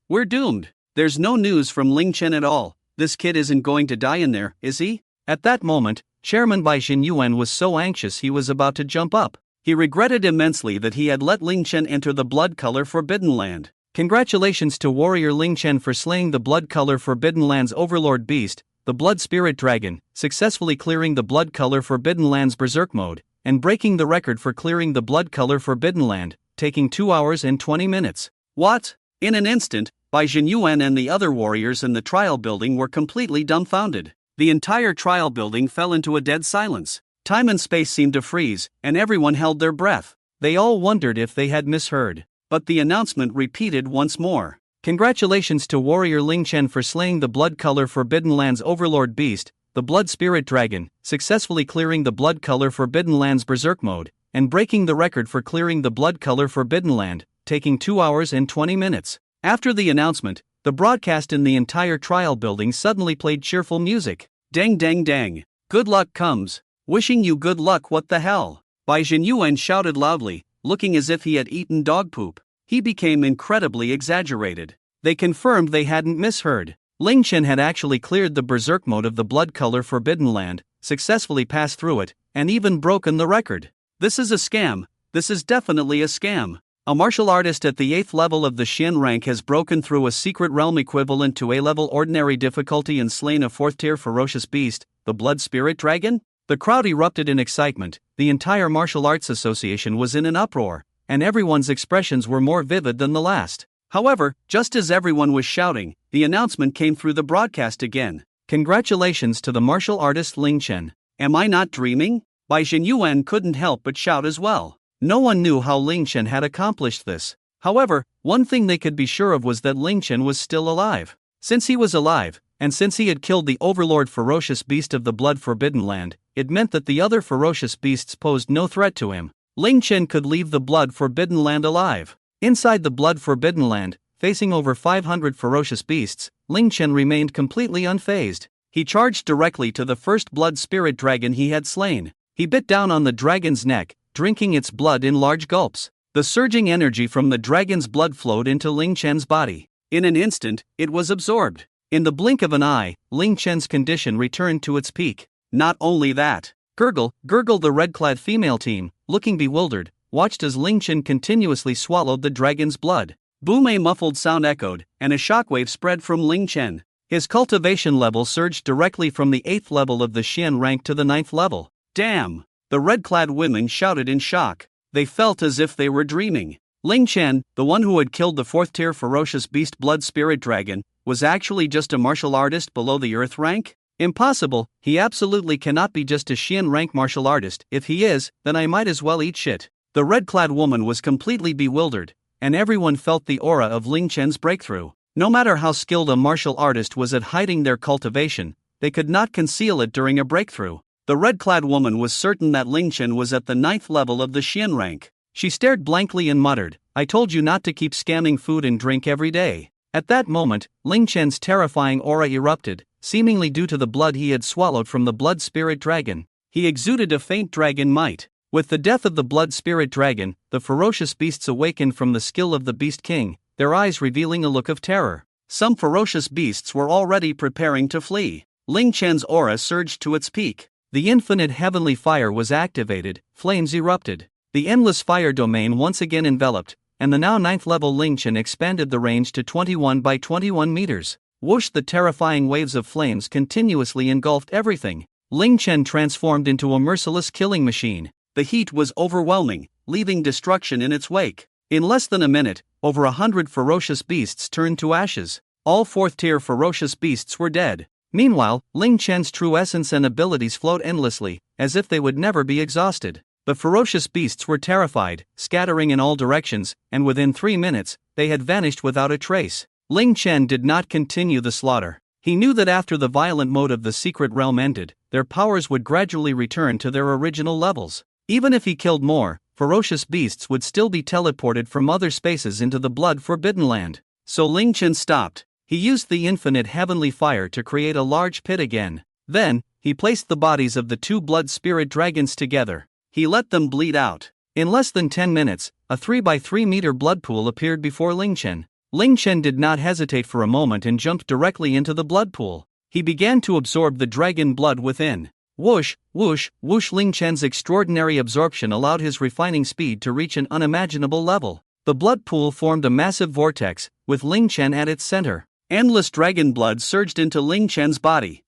Speaker 1: There's no news from Ling Chen at all. This kid isn't going to die in there, is he? At that moment, Chairman Bai Xinyuan was so anxious he was about to jump up. He regretted immensely that he had let Ling Chen enter the blood color Forbidden Land. Congratulations to warrior Ling Chen for slaying the blood color Forbidden Land's overlord beast, the blood spirit dragon, successfully clearing the blood color Forbidden Land's berserk mode, and breaking the record for clearing the blood color Forbidden Land, taking 2 hours and 20 minutes. What? In an instant, Bai Xinyuan and the other warriors in the trial building were completely dumbfounded. The entire trial building fell into a dead silence. Time and space seemed to freeze, and everyone held their breath. They all wondered if they had misheard. But the announcement repeated once more. Congratulations to warrior Ling Chen for slaying the blood color Forbidden Land's overlord beast, the blood spirit dragon, successfully clearing the blood color Forbidden Land's berserk mode, and breaking the record for clearing the blood color Forbidden Land, taking 2 hours and 20 minutes. After the announcement, the broadcast in the entire trial building suddenly played cheerful music. Dang dang dang. Good luck comes. Wishing you good luck, what the hell? Bai Xinyuan shouted loudly, looking as if he had eaten dog poop. He became incredibly exaggerated. They confirmed they hadn't misheard. Ling Chen had actually cleared the berserk mode of the blood color Forbidden Land, successfully passed through it, and even broken the record. This is a scam. This is definitely a scam. A martial artist at the 8th level of the Xian rank has broken through a secret realm equivalent to A-level ordinary difficulty and slain a 4th-tier ferocious beast, the blood spirit dragon? The crowd erupted in excitement. The entire martial arts association was in an uproar, and everyone's expressions were more vivid than the last. However, just as everyone was shouting, the announcement came through the broadcast again. Congratulations to the martial artist Ling Chen. Am I not dreaming? Bai Xinyuan couldn't help but shout as well. No one knew how Ling Chen had accomplished this. However, one thing they could be sure of was that Ling Chen was still alive. Since he was alive, and since he had killed the overlord ferocious beast of the blood Forbidden Land, it meant that the other ferocious beasts posed no threat to him. Ling Chen could leave the blood Forbidden Land alive. Inside the blood Forbidden Land, facing over 500 ferocious beasts, Ling Chen remained completely unfazed. He charged directly to the first blood spirit dragon he had slain. He bit down on the dragon's neck, drinking its blood in large gulps. The surging energy from the dragon's blood flowed into Ling Chen's body. In an instant, it was absorbed. In the blink of an eye, Ling Chen's condition returned to its peak. Not only that, Gurgle, the red-clad female team, looking bewildered, watched as Ling Chen continuously swallowed the dragon's blood. Boom! A muffled sound echoed, and a shockwave spread from Ling Chen. His cultivation level surged directly from the 8th level of the Xian rank to the 9th level. Damn! The red-clad women shouted in shock. They felt as if they were dreaming. Ling Chen, the one who had killed the 4th-tier ferocious beast blood spirit dragon, was actually just a martial artist below the Earth rank? Impossible, he absolutely cannot be just a Xian rank martial artist. If he is, then I might as well eat shit. The red-clad woman was completely bewildered, and everyone felt the aura of Ling Chen's breakthrough. No matter how skilled a martial artist was at hiding their cultivation, they could not conceal it during a breakthrough. The red-clad woman was certain that Ling Chen was at the 9th level of the Xian rank. She stared blankly and muttered, "I told you not to keep scamming food and drink every day." At that moment, Ling Chen's terrifying aura erupted, seemingly due to the blood he had swallowed from the blood spirit dragon. He exuded a faint dragon might. With the death of the blood spirit dragon, the ferocious beasts awakened from the skill of the Beast King, their eyes revealing a look of terror. Some ferocious beasts were already preparing to flee. Ling Chen's aura surged to its peak. The infinite heavenly fire was activated, flames erupted. The endless fire domain once again enveloped, and the now 9th level Ling Chen expanded the range to 21 by 21 meters. Whoosh! The terrifying waves of flames continuously engulfed everything. Ling Chen transformed into a merciless killing machine. The heat was overwhelming, leaving destruction in its wake. In less than a minute, over 100 ferocious beasts turned to ashes. All 4th-tier ferocious beasts were dead. Meanwhile, Ling Chen's true essence and abilities flowed endlessly, as if they would never be exhausted. The ferocious beasts were terrified, scattering in all directions, and within 3 minutes, they had vanished without a trace. Ling Chen did not continue the slaughter. He knew that after the violent mode of the secret realm ended, their powers would gradually return to their original levels. Even if he killed more, ferocious beasts would still be teleported from other spaces into the blood-forbidden land. So Ling Chen stopped. He used the infinite heavenly fire to create a large pit again. Then, he placed the bodies of the 2 blood spirit dragons together. He let them bleed out. In less than 10 minutes, a 3 by 3 meter blood pool appeared before Ling Chen. Ling Chen did not hesitate for a moment and jumped directly into the blood pool. He began to absorb the dragon blood within. Whoosh, whoosh, whoosh! Ling Chen's extraordinary absorption allowed his refining speed to reach an unimaginable level. The blood pool formed a massive vortex, with Ling Chen at its center. Endless dragon blood surged into Ling Chen's body.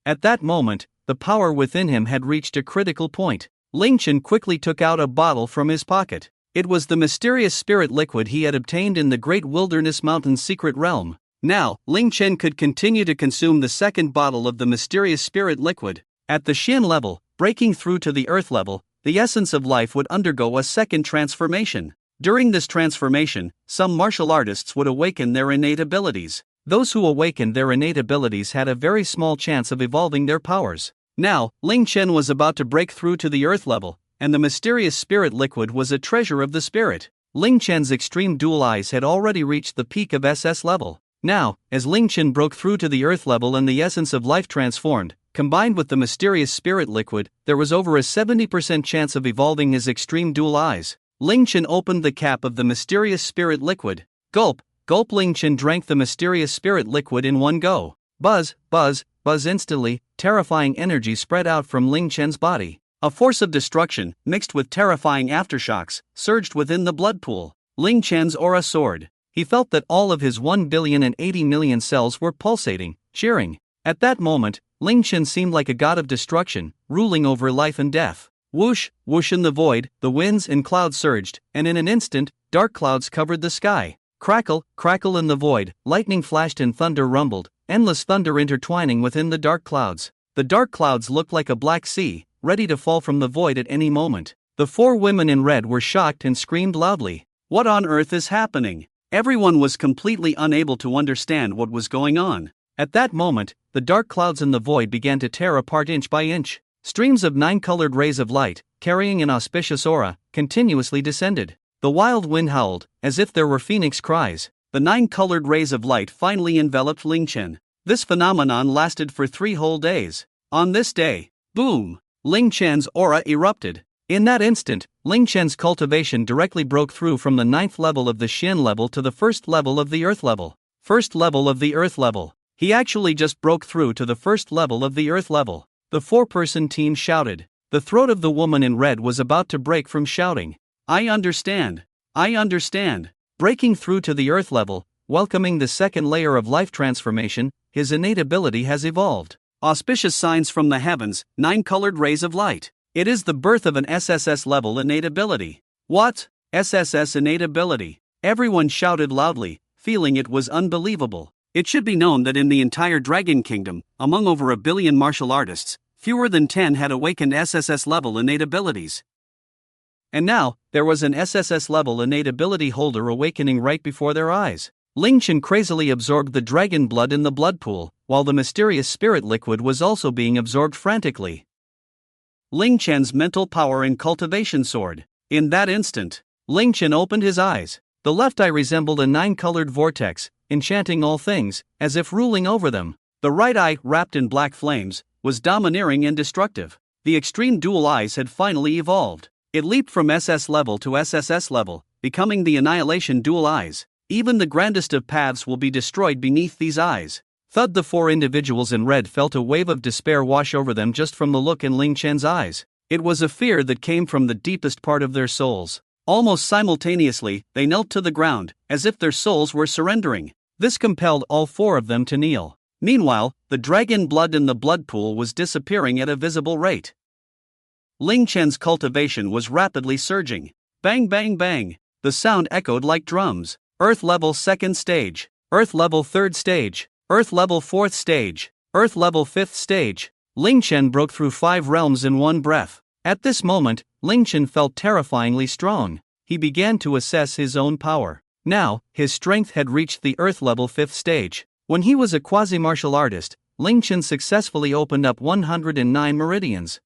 Speaker 1: At that moment, the power within him had reached a critical point. Ling Chen quickly took out a bottle from his pocket. It was the mysterious spirit liquid he had obtained in the Great Wilderness Mountain's secret realm. Now, Ling Chen could continue to consume the second bottle of the mysterious spirit liquid. At the Xian level, breaking through to the Earth level, the essence of life would undergo a second transformation. During this transformation, some martial artists would awaken their innate abilities. Those who awakened their innate abilities had a very small chance of evolving their powers. Now, Ling Chen was about to break through to the Earth level, and the mysterious spirit liquid was a treasure of the spirit. Ling Chen's extreme dual eyes had already reached the peak of SS level. Now, as Ling Chen broke through to the Earth level and the essence of life transformed, combined with the mysterious spirit liquid, there was over a 70% chance of evolving his extreme dual eyes. Ling Chen opened the cap of the mysterious spirit liquid. Gulp, gulp! Ling Chen drank the mysterious spirit liquid in one go. Buzz, buzz, buzz! Instantly, terrifying energy spread out from Ling Chen's body. A force of destruction, mixed with terrifying aftershocks, surged within the blood pool. Ling Chen's aura soared. He felt that all of his 1,080,000,000 cells were pulsating, cheering. At that moment, Ling Chen seemed like a god of destruction, ruling over life and death. Whoosh, whoosh! In the void, the winds and clouds surged, and in an instant, dark clouds covered the sky. Crackle, crackle! In the void, lightning flashed and thunder rumbled, endless thunder intertwining within the dark clouds. The dark clouds looked like a black sea, ready to fall from the void at any moment. The 4 women in red were shocked and screamed loudly. What on earth is happening? Everyone was completely unable to understand what was going on. At that moment, the dark clouds in the void began to tear apart inch by inch. Streams of 9-colored rays of light, carrying an auspicious aura, continuously descended. The wild wind howled, as if there were phoenix cries. The 9-colored rays of light finally enveloped Ling Chen. This phenomenon lasted for 3 whole days. On this day, boom! Ling Chen's aura erupted. In that instant, Ling Chen's cultivation directly broke through from the 9th level of the Xian level to the 1st level of the Earth level. 1st level of the Earth level. He actually just broke through to the 1st level of the Earth level. The 4-person team shouted. The throat of the woman in red was about to break from shouting. I understand. I understand. Breaking through to the Earth level, welcoming the second layer of life transformation, his innate ability has evolved. Auspicious signs from the heavens, 9 colored rays of light. It is the birth of an SSS level innate ability. What? SSS innate ability? Everyone shouted loudly, feeling it was unbelievable. It should be known that in the entire Dragon Kingdom, among over 1 billion martial artists, fewer than 10 had awakened SSS level innate abilities. And now, there was an SSS level innate ability holder awakening right before their eyes. Ling Chen crazily absorbed the dragon blood in the blood pool, while the mysterious spirit liquid was also being absorbed frantically. Ling Chen's mental power and cultivation soared. In that instant, Ling Chen opened his eyes. The left eye resembled a 9-colored vortex, enchanting all things, as if ruling over them. The right eye, wrapped in black flames, was domineering and destructive. The extreme dual eyes had finally evolved. It leaped from SS level to SSS level, becoming the Annihilation dual eyes. Even the grandest of paths will be destroyed beneath these eyes. Thud! The 4 individuals in red felt a wave of despair wash over them just from the look in Ling Chen's eyes. It was a fear that came from the deepest part of their souls. Almost simultaneously, they knelt to the ground, as if their souls were surrendering. This compelled all 4 of them to kneel. Meanwhile, the dragon blood in the blood pool was disappearing at a visible rate. Ling Chen's cultivation was rapidly surging. Bang bang bang! The sound echoed like drums. Earth level 2nd stage. Earth level 3rd stage. Earth level 4th stage. Earth level 5th stage. Ling Chen broke through 5 realms in one breath. At this moment, Ling Chen felt terrifyingly strong. He began to assess his own power. Now, his strength had reached the Earth level 5th stage. When he was a quasi-martial artist, Ling Chen successfully opened up 109 meridians.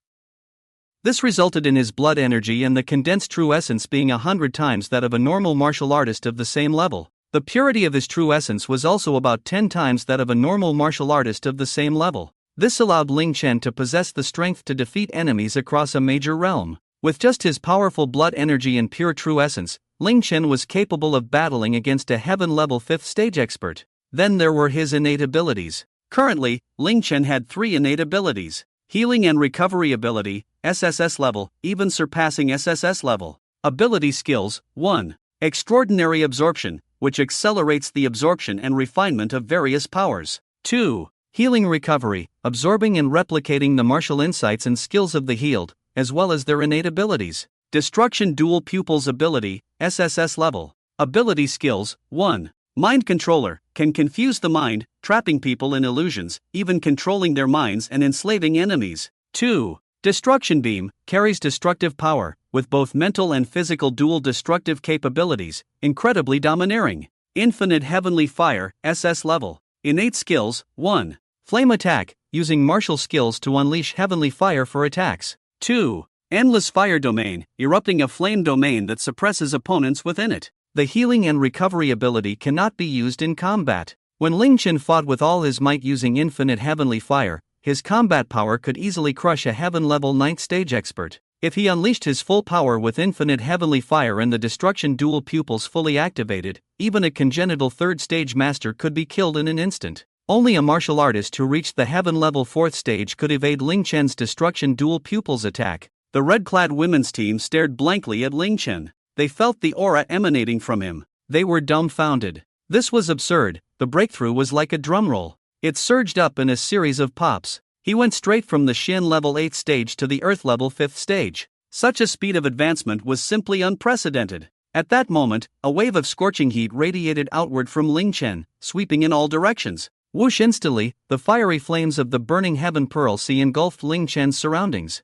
Speaker 1: This resulted in his blood energy and the condensed true essence being 100 times that of a normal martial artist of the same level. The purity of his true essence was also about 10 times that of a normal martial artist of the same level. This allowed Ling Chen to possess the strength to defeat enemies across a major realm. With just his powerful blood energy and pure true essence, Ling Chen was capable of battling against a heaven-level 5th stage expert. Then there were his innate abilities. Currently, Ling Chen had 3 innate abilities. Healing and recovery ability, SSS level, even surpassing SSS level. Ability skills, 1. Extraordinary absorption, which accelerates the absorption and refinement of various powers. 2. Healing recovery, absorbing and replicating the martial insights and skills of the healed, as well as their innate abilities. Destruction dual pupils ability, SSS level. Ability skills, 1. Mind controller, can confuse the mind, trapping people in illusions, even controlling their minds and enslaving enemies. 2. Destruction beam, carries destructive power, with both mental and physical dual destructive capabilities, incredibly domineering. Infinite heavenly fire, SS level. Innate skills, 1. Flame attack, using martial skills to unleash heavenly fire for attacks. 2. Endless fire domain, erupting a flame domain that suppresses opponents within it. The healing and recovery ability cannot be used in combat. When Ling Chen fought with all his might using infinite heavenly fire, his combat power could easily crush a heaven-level 9th stage expert. If he unleashed his full power with infinite heavenly fire and the destruction dual pupils fully activated, even a congenital 3rd stage master could be killed in an instant. Only a martial artist who reached the heaven-level 4th stage could evade Ling Chen's destruction dual pupils attack. The red-clad women's team stared blankly at Ling Chen. They felt the aura emanating from him. They were dumbfounded. This was absurd. The breakthrough was like a drumroll. It surged up in a series of pops. He went straight from the Shin level 8th stage to the Earth level 5th stage. Such a speed of advancement was simply unprecedented. At that moment, a wave of scorching heat radiated outward from Ling Chen, sweeping in all directions. Whoosh! Instantly, the fiery flames of the burning heaven pearl sea engulfed Ling Chen's surroundings.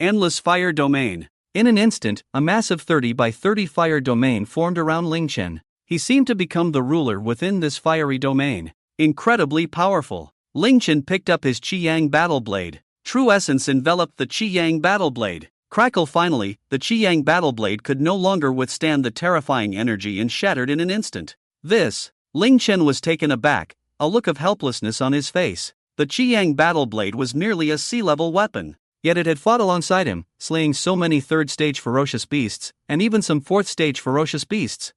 Speaker 1: Endless fire domain. In an instant, a massive 30 by 30 fire domain formed around Ling Chen. He seemed to become the ruler within this fiery domain. Incredibly powerful. Ling Chen picked up his Qi-Yang battle blade. True essence enveloped the Qi-Yang battle blade. Crackle! Finally, the Qi-Yang battle blade could no longer withstand the terrifying energy and shattered in an instant. Ling Chen was taken aback, a look of helplessness on his face. The Qi-Yang battle blade was merely a sea-level weapon. Yet it had fought alongside him, slaying so many 3rd stage ferocious beasts, and even some 4th stage ferocious beasts.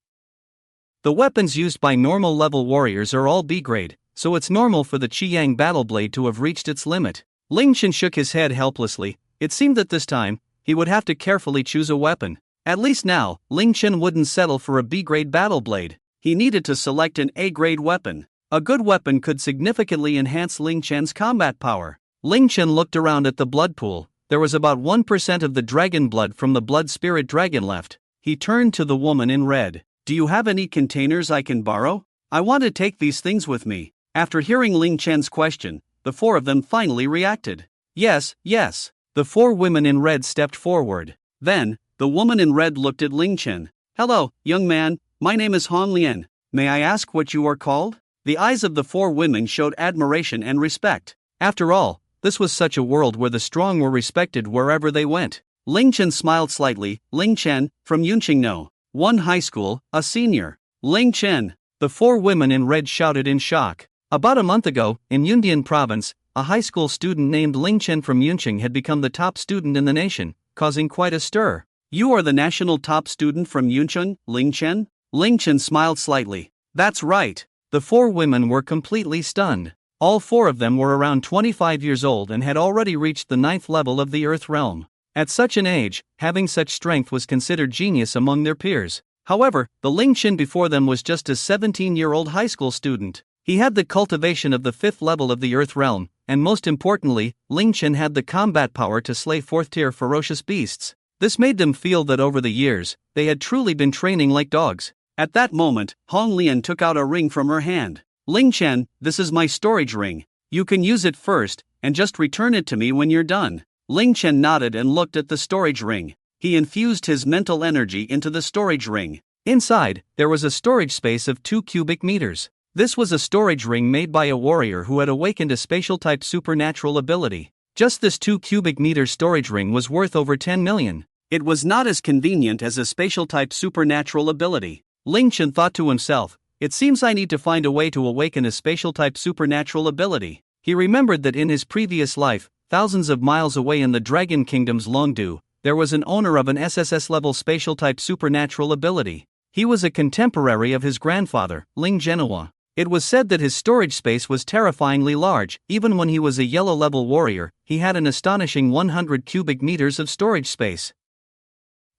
Speaker 1: The weapons used by normal level warriors are all B grade, so it's normal for the Qi-Yang battle blade to have reached its limit. Ling Chen shook his head helplessly. It seemed that this time, he would have to carefully choose a weapon. At least now, Ling Chen wouldn't settle for a B grade battle blade. He needed to select an A-grade weapon. A good weapon could significantly enhance Ling Chen's combat power. Ling Chen looked around at the blood pool. There was about 1% of the dragon blood from the blood spirit dragon left. He turned to the woman in red. "Do you have any containers I can borrow? I want to take these things with me." After hearing Ling Chen's question, the four of them finally reacted. Yes, yes. The four women in red stepped forward. Then, the woman in red looked at Ling Chen. "Hello, young man, my name is Han Lian. May I ask what you are called?" The eyes of the four women showed admiration and respect. After all, this was such a world where the strong were respected wherever they went. Ling Chen smiled slightly. "Ling Chen, from Yunqingno. 1 high school, a senior." "Ling Chen!" The four women in red shouted in shock. About a month ago, in Yundian province, a high school student named Ling Chen from Yunqing had become the top student in the nation, causing quite a stir. "You are the national top student from Yunqing, Ling Chen?" Ling Chen smiled slightly. "That's right." The four women were completely stunned. All four of them were around 25 years old and had already reached the 9th level of the Earth realm. At such an age, having such strength was considered genius among their peers. However, the Ling Chen before them was just a 17-year-old high school student. He had the cultivation of the 5th level of the Earth realm, and most importantly, Ling Chen had the combat power to slay 4th-tier ferocious beasts. This made them feel that over the years, they had truly been training like dogs. At that moment, Hong Lian took out a ring from her hand. "Ling Chen, this is my storage ring. You can use it first, and just return it to me when you're done." Ling Chen nodded and looked at the storage ring. He infused his mental energy into the storage ring. Inside, there was a storage space of 2 cubic meters. This was a storage ring made by a warrior who had awakened a spatial-type supernatural ability. Just this 2 cubic meter storage ring was worth over 10 million. It was not as convenient as a spatial-type supernatural ability. Ling Chen thought to himself, "It seems I need to find a way to awaken a spatial-type supernatural ability." He remembered that in his previous life, thousands of miles away in the Dragon Kingdom's Longdu, there was an owner of an SSSS-level spatial-type supernatural ability. He was a contemporary of his grandfather, Ling Genua. It was said that his storage space was terrifyingly large. Even when he was a yellow-level warrior, he had an astonishing 100 cubic meters of storage space.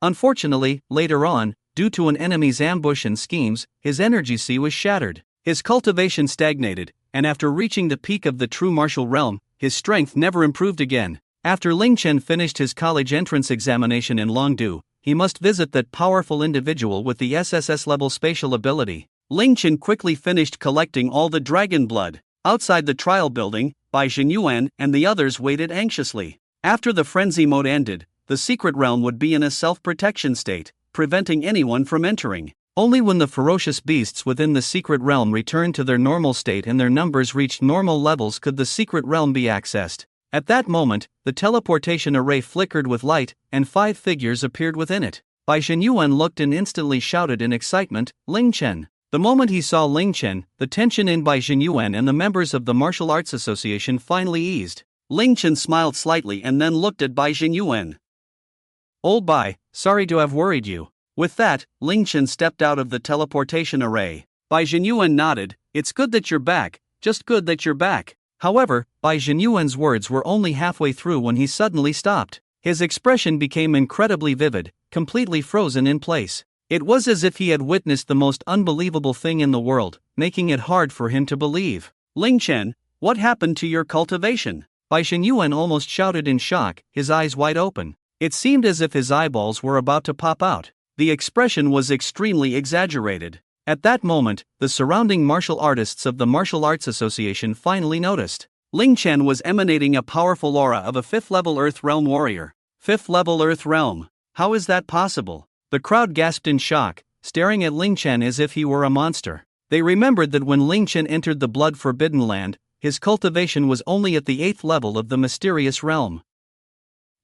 Speaker 1: Unfortunately, later on, due to an enemy's ambush and schemes, his energy sea was shattered. His cultivation stagnated, and after reaching the peak of the true martial realm, his strength never improved again. After Ling Chen finished his college entrance examination in Longdu, he must visit that powerful individual with the SSS-level spatial ability. Ling Chen quickly finished collecting all the dragon blood. Outside the trial building, Bai Zhenyuan and the others waited anxiously. After the frenzy mode ended, the secret realm would be in a self-protection state, preventing anyone from entering. Only when the ferocious beasts within the secret realm returned to their normal state and their numbers reached normal levels could the secret realm be accessed. At that moment, the teleportation array flickered with light, and 5 figures appeared within it. Bai Zhenyuan looked and instantly shouted in excitement, "Ling Chen!" The moment he saw Ling Chen, the tension in Bai Zhenyuan and the members of the Martial Arts Association finally eased. Ling Chen smiled slightly and then looked at Bai Zhenyuan. "Old Bai, sorry to have worried you." With that, Ling Chen stepped out of the teleportation array. Bai Zhenyuan nodded, "It's good that you're back, just good that you're back." However, Bai Zhenyuan's words were only halfway through when he suddenly stopped. His expression became incredibly vivid, completely frozen in place. It was as if he had witnessed the most unbelievable thing in the world, making it hard for him to believe. "Ling Chen, what happened to your cultivation?" Bai Zhenyuan almost shouted in shock, his eyes wide open. It seemed as if his eyeballs were about to pop out. The expression was extremely exaggerated. At that moment, the surrounding martial artists of the Martial Arts Association finally noticed. Ling Chen was emanating a powerful aura of a 5th-level Earth Realm warrior. 5th-level Earth Realm? How is that possible? The crowd gasped in shock, staring at Ling Chen as if he were a monster. They remembered that when Ling Chen entered the blood-forbidden land, his cultivation was only at the 8th level of the mysterious realm.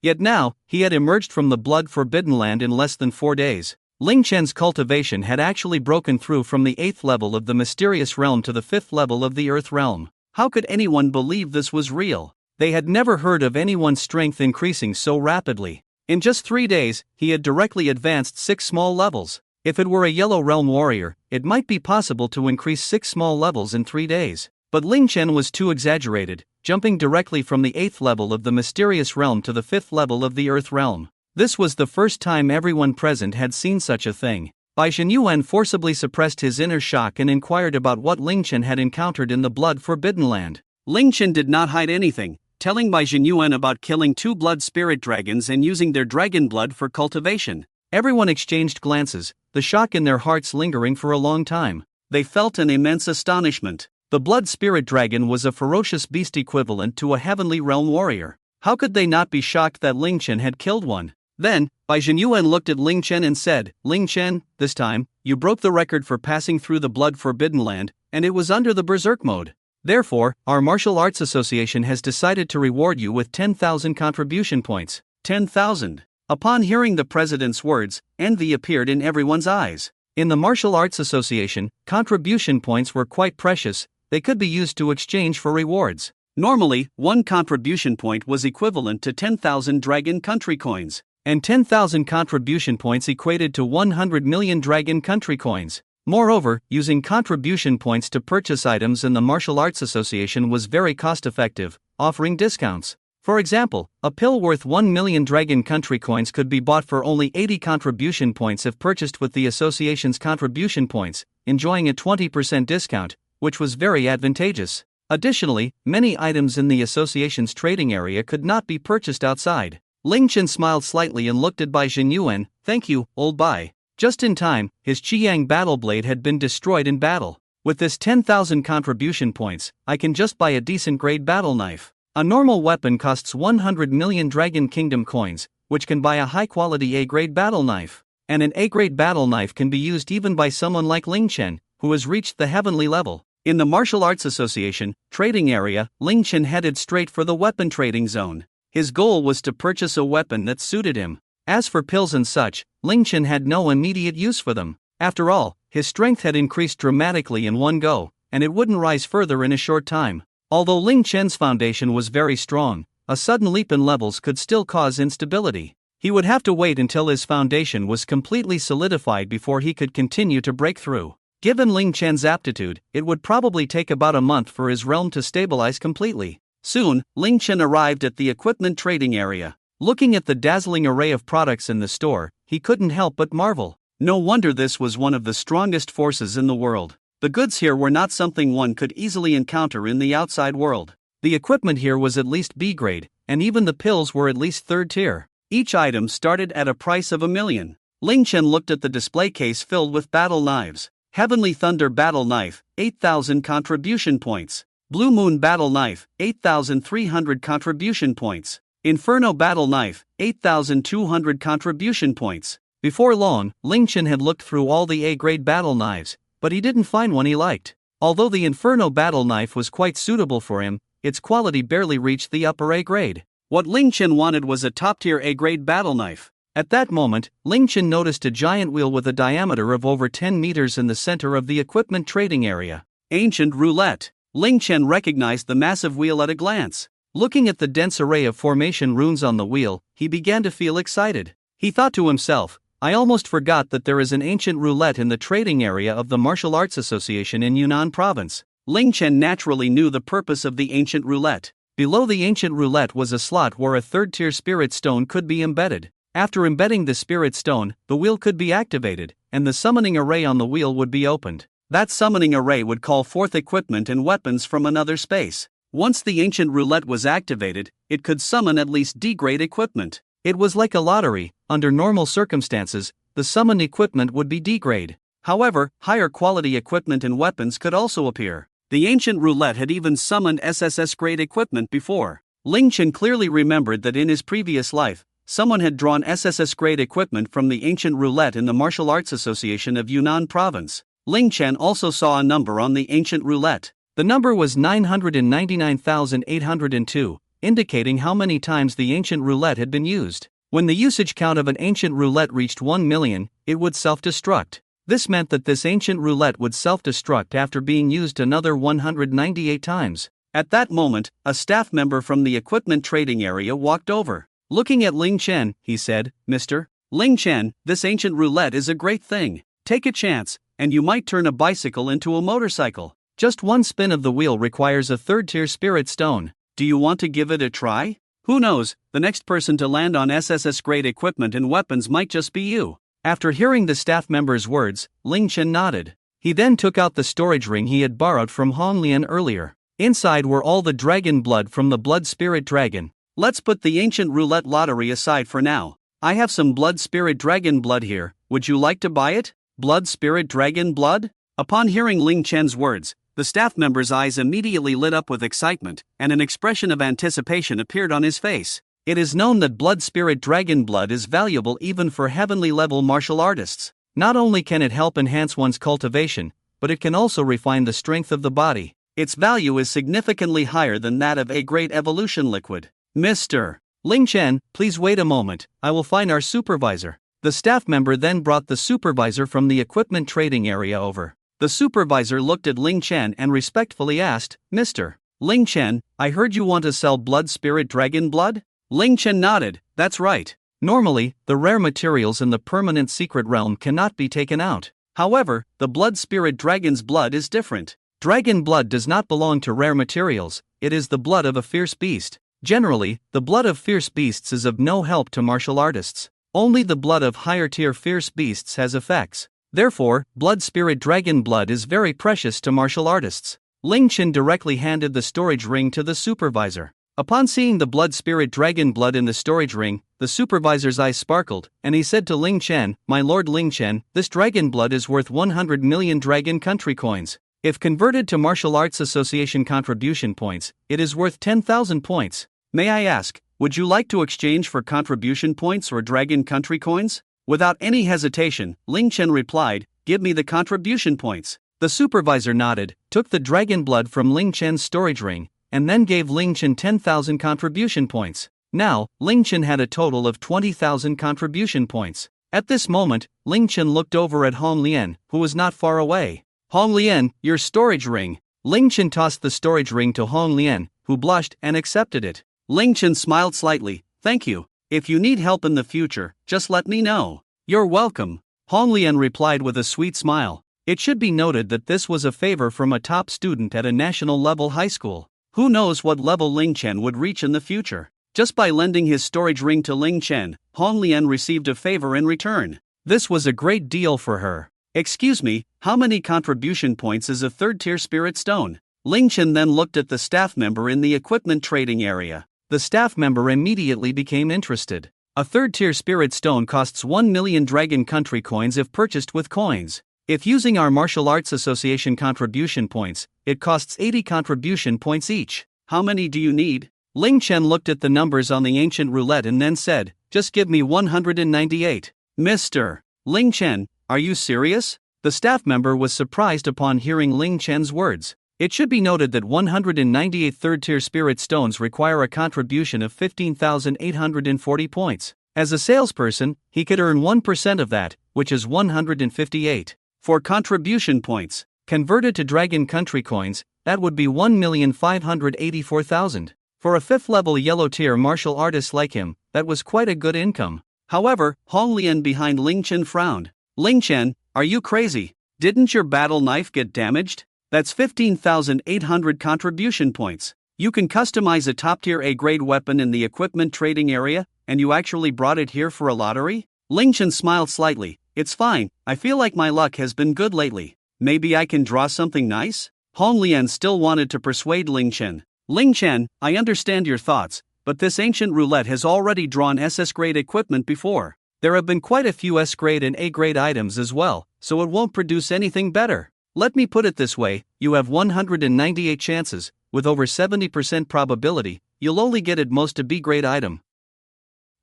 Speaker 1: Yet now, he had emerged from the blood-forbidden land in less than 4 days. Ling Chen's cultivation had actually broken through from the 8th level of the mysterious realm to the 5th level of the Earth realm. How could anyone believe this was real? They had never heard of anyone's strength increasing so rapidly. In just 3 days, he had directly advanced 6 small levels. If it were a Yellow Realm warrior, it might be possible to increase 6 small levels in 3 days. But Ling Chen was too exaggerated, jumping directly from the 8th level of the mysterious realm to the 5th level of the Earth realm. This was the first time everyone present had seen such a thing. Bai Yuan forcibly suppressed his inner shock and inquired about what Ling Chen had encountered in the blood-forbidden land. Ling Chen did not hide anything, telling Bai Yuan about killing 2 blood spirit dragons and using their dragon blood for cultivation. Everyone exchanged glances, the shock in their hearts lingering for a long time. They felt an immense astonishment. The blood spirit dragon was a ferocious beast equivalent to a heavenly realm warrior. How could they not be shocked that Ling Chen had killed one? Then, Bai Yuan looked at Ling Chen and said, "Ling Chen, this time, you broke the record for passing through the blood-forbidden land, and it was under the berserk mode. Therefore, our martial arts association has decided to reward you with 10,000 contribution points." 10,000. Upon hearing the president's words, envy appeared in everyone's eyes. In the martial arts association, contribution points were quite precious. They could be used to exchange for rewards. Normally, 1 contribution point was equivalent to 10,000 dragon country coins, and 10,000 contribution points equated to 100 million dragon country coins. Moreover, using contribution points to purchase items in the Martial Arts Association was very cost-effective, offering discounts. For example, a pill worth 1 million dragon country coins could be bought for only 80 contribution points if purchased with the association's contribution points, enjoying a 20% discount, which was very advantageous. Additionally, many items in the association's trading area could not be purchased outside. Ling Chen smiled slightly and looked at Bai Yuan. "Thank you, old Bai." Just in time, his Qiyang battle blade had been destroyed in battle. With this 10,000 contribution points, I can just buy a decent grade battle knife. A normal weapon costs 100 million Dragon Kingdom coins, which can buy a high-quality A-grade battle knife. And an A-grade battle knife can be used even by someone like Ling Chen, who has reached the heavenly level. In the Martial Arts Association trading area, Ling Chen headed straight for the weapon trading zone. His goal was to purchase a weapon that suited him. As for pills and such, Ling Chen had no immediate use for them. After all, his strength had increased dramatically in one go, and it wouldn't rise further in a short time. Although Ling Chen's foundation was very strong, a sudden leap in levels could still cause instability. He would have to wait until his foundation was completely solidified before he could continue to break through. Given Ling Chen's aptitude, it would probably take about a month for his realm to stabilize completely. Soon, Ling Chen arrived at the equipment trading area. Looking at the dazzling array of products in the store, he couldn't help but marvel. No wonder this was one of the strongest forces in the world. The goods here were not something one could easily encounter in the outside world. The equipment here was at least B grade, and even the pills were at least 3rd tier. Each item started at a price of 1 million. Ling Chen looked at the display case filled with battle knives. Heavenly Thunder Battle Knife, 8,000 contribution points. Blue Moon Battle Knife, 8,300 contribution points. Inferno Battle Knife, 8,200 contribution points. Before long, Ling Chen had looked through all the A-grade battle knives, but he didn't find one he liked. Although the Inferno Battle Knife was quite suitable for him, its quality barely reached the upper A-grade. What Ling Chen wanted was a top-tier A-grade battle knife. At that moment, Ling Chen noticed a giant wheel with a diameter of over 10 meters in the center of the equipment trading area. Ancient Roulette. Ling Chen recognized the massive wheel at a glance. Looking at the dense array of formation runes on the wheel, he began to feel excited. He thought to himself, "I almost forgot that there is an ancient roulette in the trading area of the Martial Arts Association in Yunnan Province." Ling Chen naturally knew the purpose of the ancient roulette. Below the ancient roulette was a slot where a 3rd-tier spirit stone could be embedded. After embedding the spirit stone, the wheel could be activated, and the summoning array on the wheel would be opened. That summoning array would call forth equipment and weapons from another space. Once the ancient roulette was activated, it could summon at least D-grade equipment. It was like a lottery. Under normal circumstances, the summoned equipment would be D-grade. However, higher quality equipment and weapons could also appear. The ancient roulette had even summoned SSSS-grade equipment before. Ling Chen clearly remembered that in his previous life, someone had drawn SSS-grade equipment from the ancient roulette in the Martial Arts Association of Yunnan Province. Ling Chen also saw a number on the ancient roulette. The number was 999,802, indicating how many times the ancient roulette had been used. When the usage count of an ancient roulette reached 1 million, it would self-destruct. This meant that this ancient roulette would self-destruct after being used another 198 times. At that moment, a staff member from the equipment trading area walked over. Looking at Ling Chen, he said, "Mr. Ling Chen, this ancient roulette is a great thing. Take a chance, and you might turn a bicycle into a motorcycle. Just one spin of the wheel requires a 3rd-tier spirit stone. Do you want to give it a try? Who knows, the next person to land on SSS-grade equipment and weapons might just be you." After hearing the staff member's words, Ling Chen nodded. He then took out the storage ring he had borrowed from Hong Lian earlier. Inside were all the dragon blood from the blood spirit dragon. Let's put the ancient roulette lottery aside for now. I have some blood spirit dragon blood here, would you like to buy it? Blood spirit dragon blood? Upon hearing Ling Chen's words, the staff member's eyes immediately lit up with excitement, and an expression of anticipation appeared on his face. It is known that blood spirit dragon blood is valuable even for heavenly level martial artists. Not only can it help enhance one's cultivation, but it can also refine the strength of the body. Its value is significantly higher than that of A-grade evolution liquid. Mr. Ling Chen, please wait a moment, I will find our supervisor. The staff member then brought the supervisor from the equipment trading area over. The supervisor looked at Ling Chen and respectfully asked, Mr. Ling Chen, I heard you want to sell blood spirit dragon blood? Ling Chen nodded, that's right. Normally, the rare materials in the permanent secret realm cannot be taken out. However, the blood spirit dragon's blood is different. Dragon blood does not belong to rare materials, it is the blood of a fierce beast. Generally, the blood of fierce beasts is of no help to martial artists. Only the blood of higher tier fierce beasts has effects. Therefore, blood spirit dragon blood is very precious to martial artists. Ling Chen directly handed the storage ring to the supervisor. Upon seeing the blood spirit dragon blood in the storage ring, the supervisor's eyes sparkled, and he said to Ling Chen, My lord Ling Chen, this dragon blood is worth 100 million dragon country coins. If converted to Martial Arts Association contribution points, it is worth 10,000 points. May I ask, would you like to exchange for contribution points or dragon country coins? Without any hesitation, Ling Chen replied, Give me the contribution points. The supervisor nodded, took the dragon blood from Ling Chen's storage ring, and then gave Ling Chen 10,000 contribution points. Now, Ling Chen had a total of 20,000 contribution points. At this moment, Ling Chen looked over at Hong Lian, who was not far away. Hong Lian, your storage ring. Ling Chen tossed the storage ring to Hong Lian, who blushed and accepted it. Ling Chen smiled slightly, Thank you. If you need help in the future, just let me know. You're welcome. Hong Lian replied with a sweet smile. It should be noted that this was a favor from a top student at a national level high school. Who knows what level Ling Chen would reach in the future? Just by lending his storage ring to Ling Chen, Hong Lian received a favor in return. This was a great deal for her. Excuse me, how many contribution points is a third-tier spirit stone? Ling Chen then looked at the staff member in the equipment trading area. The staff member immediately became interested. A third-tier spirit stone costs 1 million dragon country coins if purchased with coins. If using our Martial Arts Association contribution points, it costs 80 contribution points each. How many do you need? Ling Chen looked at the numbers on the ancient roulette and then said, Just give me 198. Mr. Ling Chen, are you serious? The staff member was surprised upon hearing Ling Chen's words. It should be noted that 198 third-tier spirit stones require a contribution of 15,840 points. As a salesperson, he could earn 1% of that, which is 158. For contribution points, converted to Dragon Country coins, that would be 1,584,000. For a 5th-level yellow-tier martial artist like him, that was quite a good income. However, Hong Lian behind Ling Chen frowned. Ling Chen, are you crazy? Didn't your battle knife get damaged? That's 15,800 contribution points. You can customize a top-tier A-grade weapon in the equipment trading area, and you actually brought it here for a lottery? Ling Chen smiled slightly. It's fine, I feel like my luck has been good lately. Maybe I can draw something nice? Hong Lian still wanted to persuade Ling Chen. Ling Chen, I understand your thoughts, but this ancient roulette has already drawn SS-grade equipment before. There have been quite a few S-grade and A-grade items as well, so it won't produce anything better. Let me put it this way, you have 198 chances, with over 70% probability, you'll only get at most a B-grade item.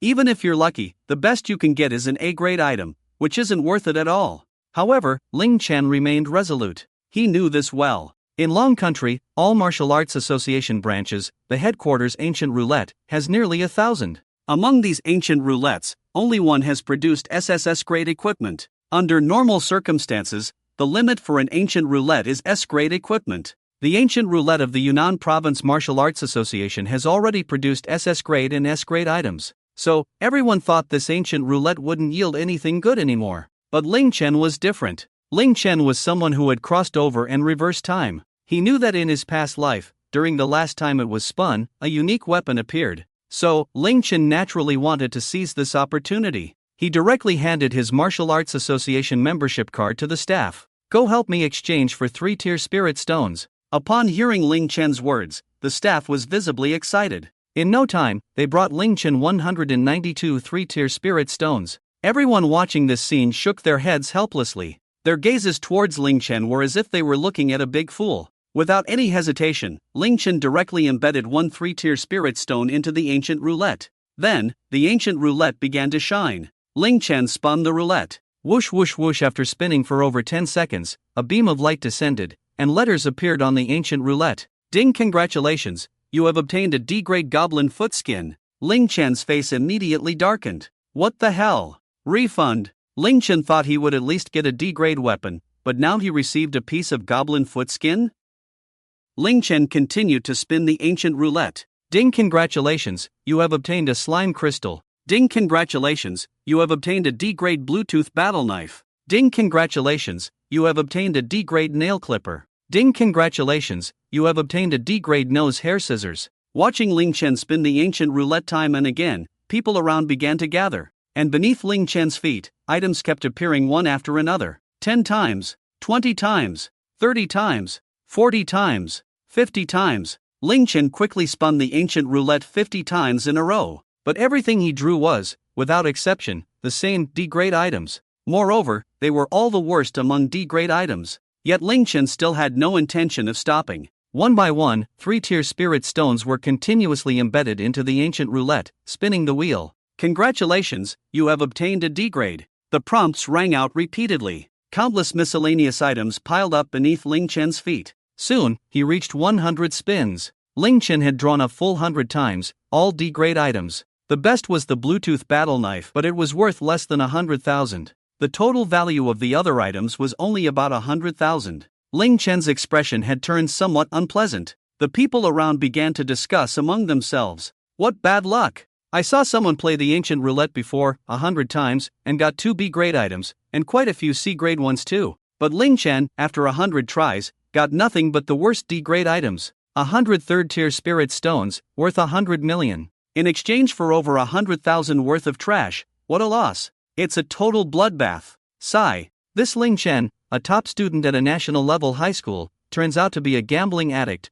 Speaker 1: Even if you're lucky, the best you can get is an A-grade item, which isn't worth it at all. However, Ling Chen remained resolute. He knew this well. In Long Country, all martial arts association branches, the headquarters Ancient Roulette, has nearly 1,000. Among these ancient roulettes, only one has produced SSS-grade equipment. Under normal circumstances, the limit for an ancient roulette is S-grade equipment. The ancient roulette of the Yunnan Province Martial Arts Association has already produced SS-grade and S-grade items. So, everyone thought this ancient roulette wouldn't yield anything good anymore. But Ling Chen was different. Ling Chen was someone who had crossed over and reversed time. He knew that in his past life, during the last time it was spun, a unique weapon appeared. So, Ling Chen naturally wanted to seize this opportunity. He directly handed his Martial Arts Association membership card to the staff. "Go help me exchange for 3-tier spirit stones." Upon hearing Ling Chen's words, the staff was visibly excited. In no time, they brought Ling Chen 192 3-tier spirit stones. Everyone watching this scene shook their heads helplessly. Their gazes towards Ling Chen were as if they were looking at a big fool. Without any hesitation, Ling Chen directly embedded one 3-tier spirit stone into the ancient roulette. Then, the ancient roulette began to shine. Ling Chen spun the roulette. Whoosh whoosh whoosh. After spinning for over 10 seconds, a beam of light descended, and letters appeared on the ancient roulette. "Ding, congratulations, you have obtained a D-grade goblin foot skin." Ling Chen's face immediately darkened. What the hell? Refund. Ling Chen thought he would at least get a D-grade weapon, but now he received a piece of goblin foot skin? Ling Chen continued to spin the ancient roulette. "Ding, congratulations, you have obtained a slime crystal." "Ding, congratulations, you have obtained a D-grade Bluetooth battle knife." "Ding, congratulations, you have obtained a D-grade nail clipper." "Ding, congratulations, you have obtained a D-grade nose hair scissors." Watching Ling Chen spin the ancient roulette time and again, people around began to gather. And beneath Ling Chen's feet, items kept appearing one after another. 10 times, 20 times, 30 times, 40 times, 50 times. Ling Chen quickly spun the ancient roulette 50 times in a row. But everything he drew was, without exception, the same D-grade items. Moreover, they were all the worst among D-grade items. Yet Ling Chen still had no intention of stopping. One by one, 3-tier spirit stones were continuously embedded into the ancient roulette, spinning the wheel. "Congratulations, you have obtained a D-grade." The prompts rang out repeatedly. Countless miscellaneous items piled up beneath Ling Chen's feet. Soon, he reached 100 spins. Ling Chen had drawn a full 100 times, all D-grade items. The best was the Bluetooth battle knife, but it was worth less than 100,000. The total value of the other items was only about 100,000. Ling Chen's expression had turned somewhat unpleasant. The people around began to discuss among themselves. "What bad luck! I saw someone play the ancient roulette before, 100 times, and got 2 B-grade items, and quite a few C-grade ones too. But Ling Chen, after 100 tries, got nothing but the worst D-grade items. 100 third-tier spirit stones, worth 100 million. In exchange for over 100,000 worth of trash. What a loss. It's a total bloodbath." Sigh. This Ling Chen, a top student at a national-level high school, turns out to be a gambling addict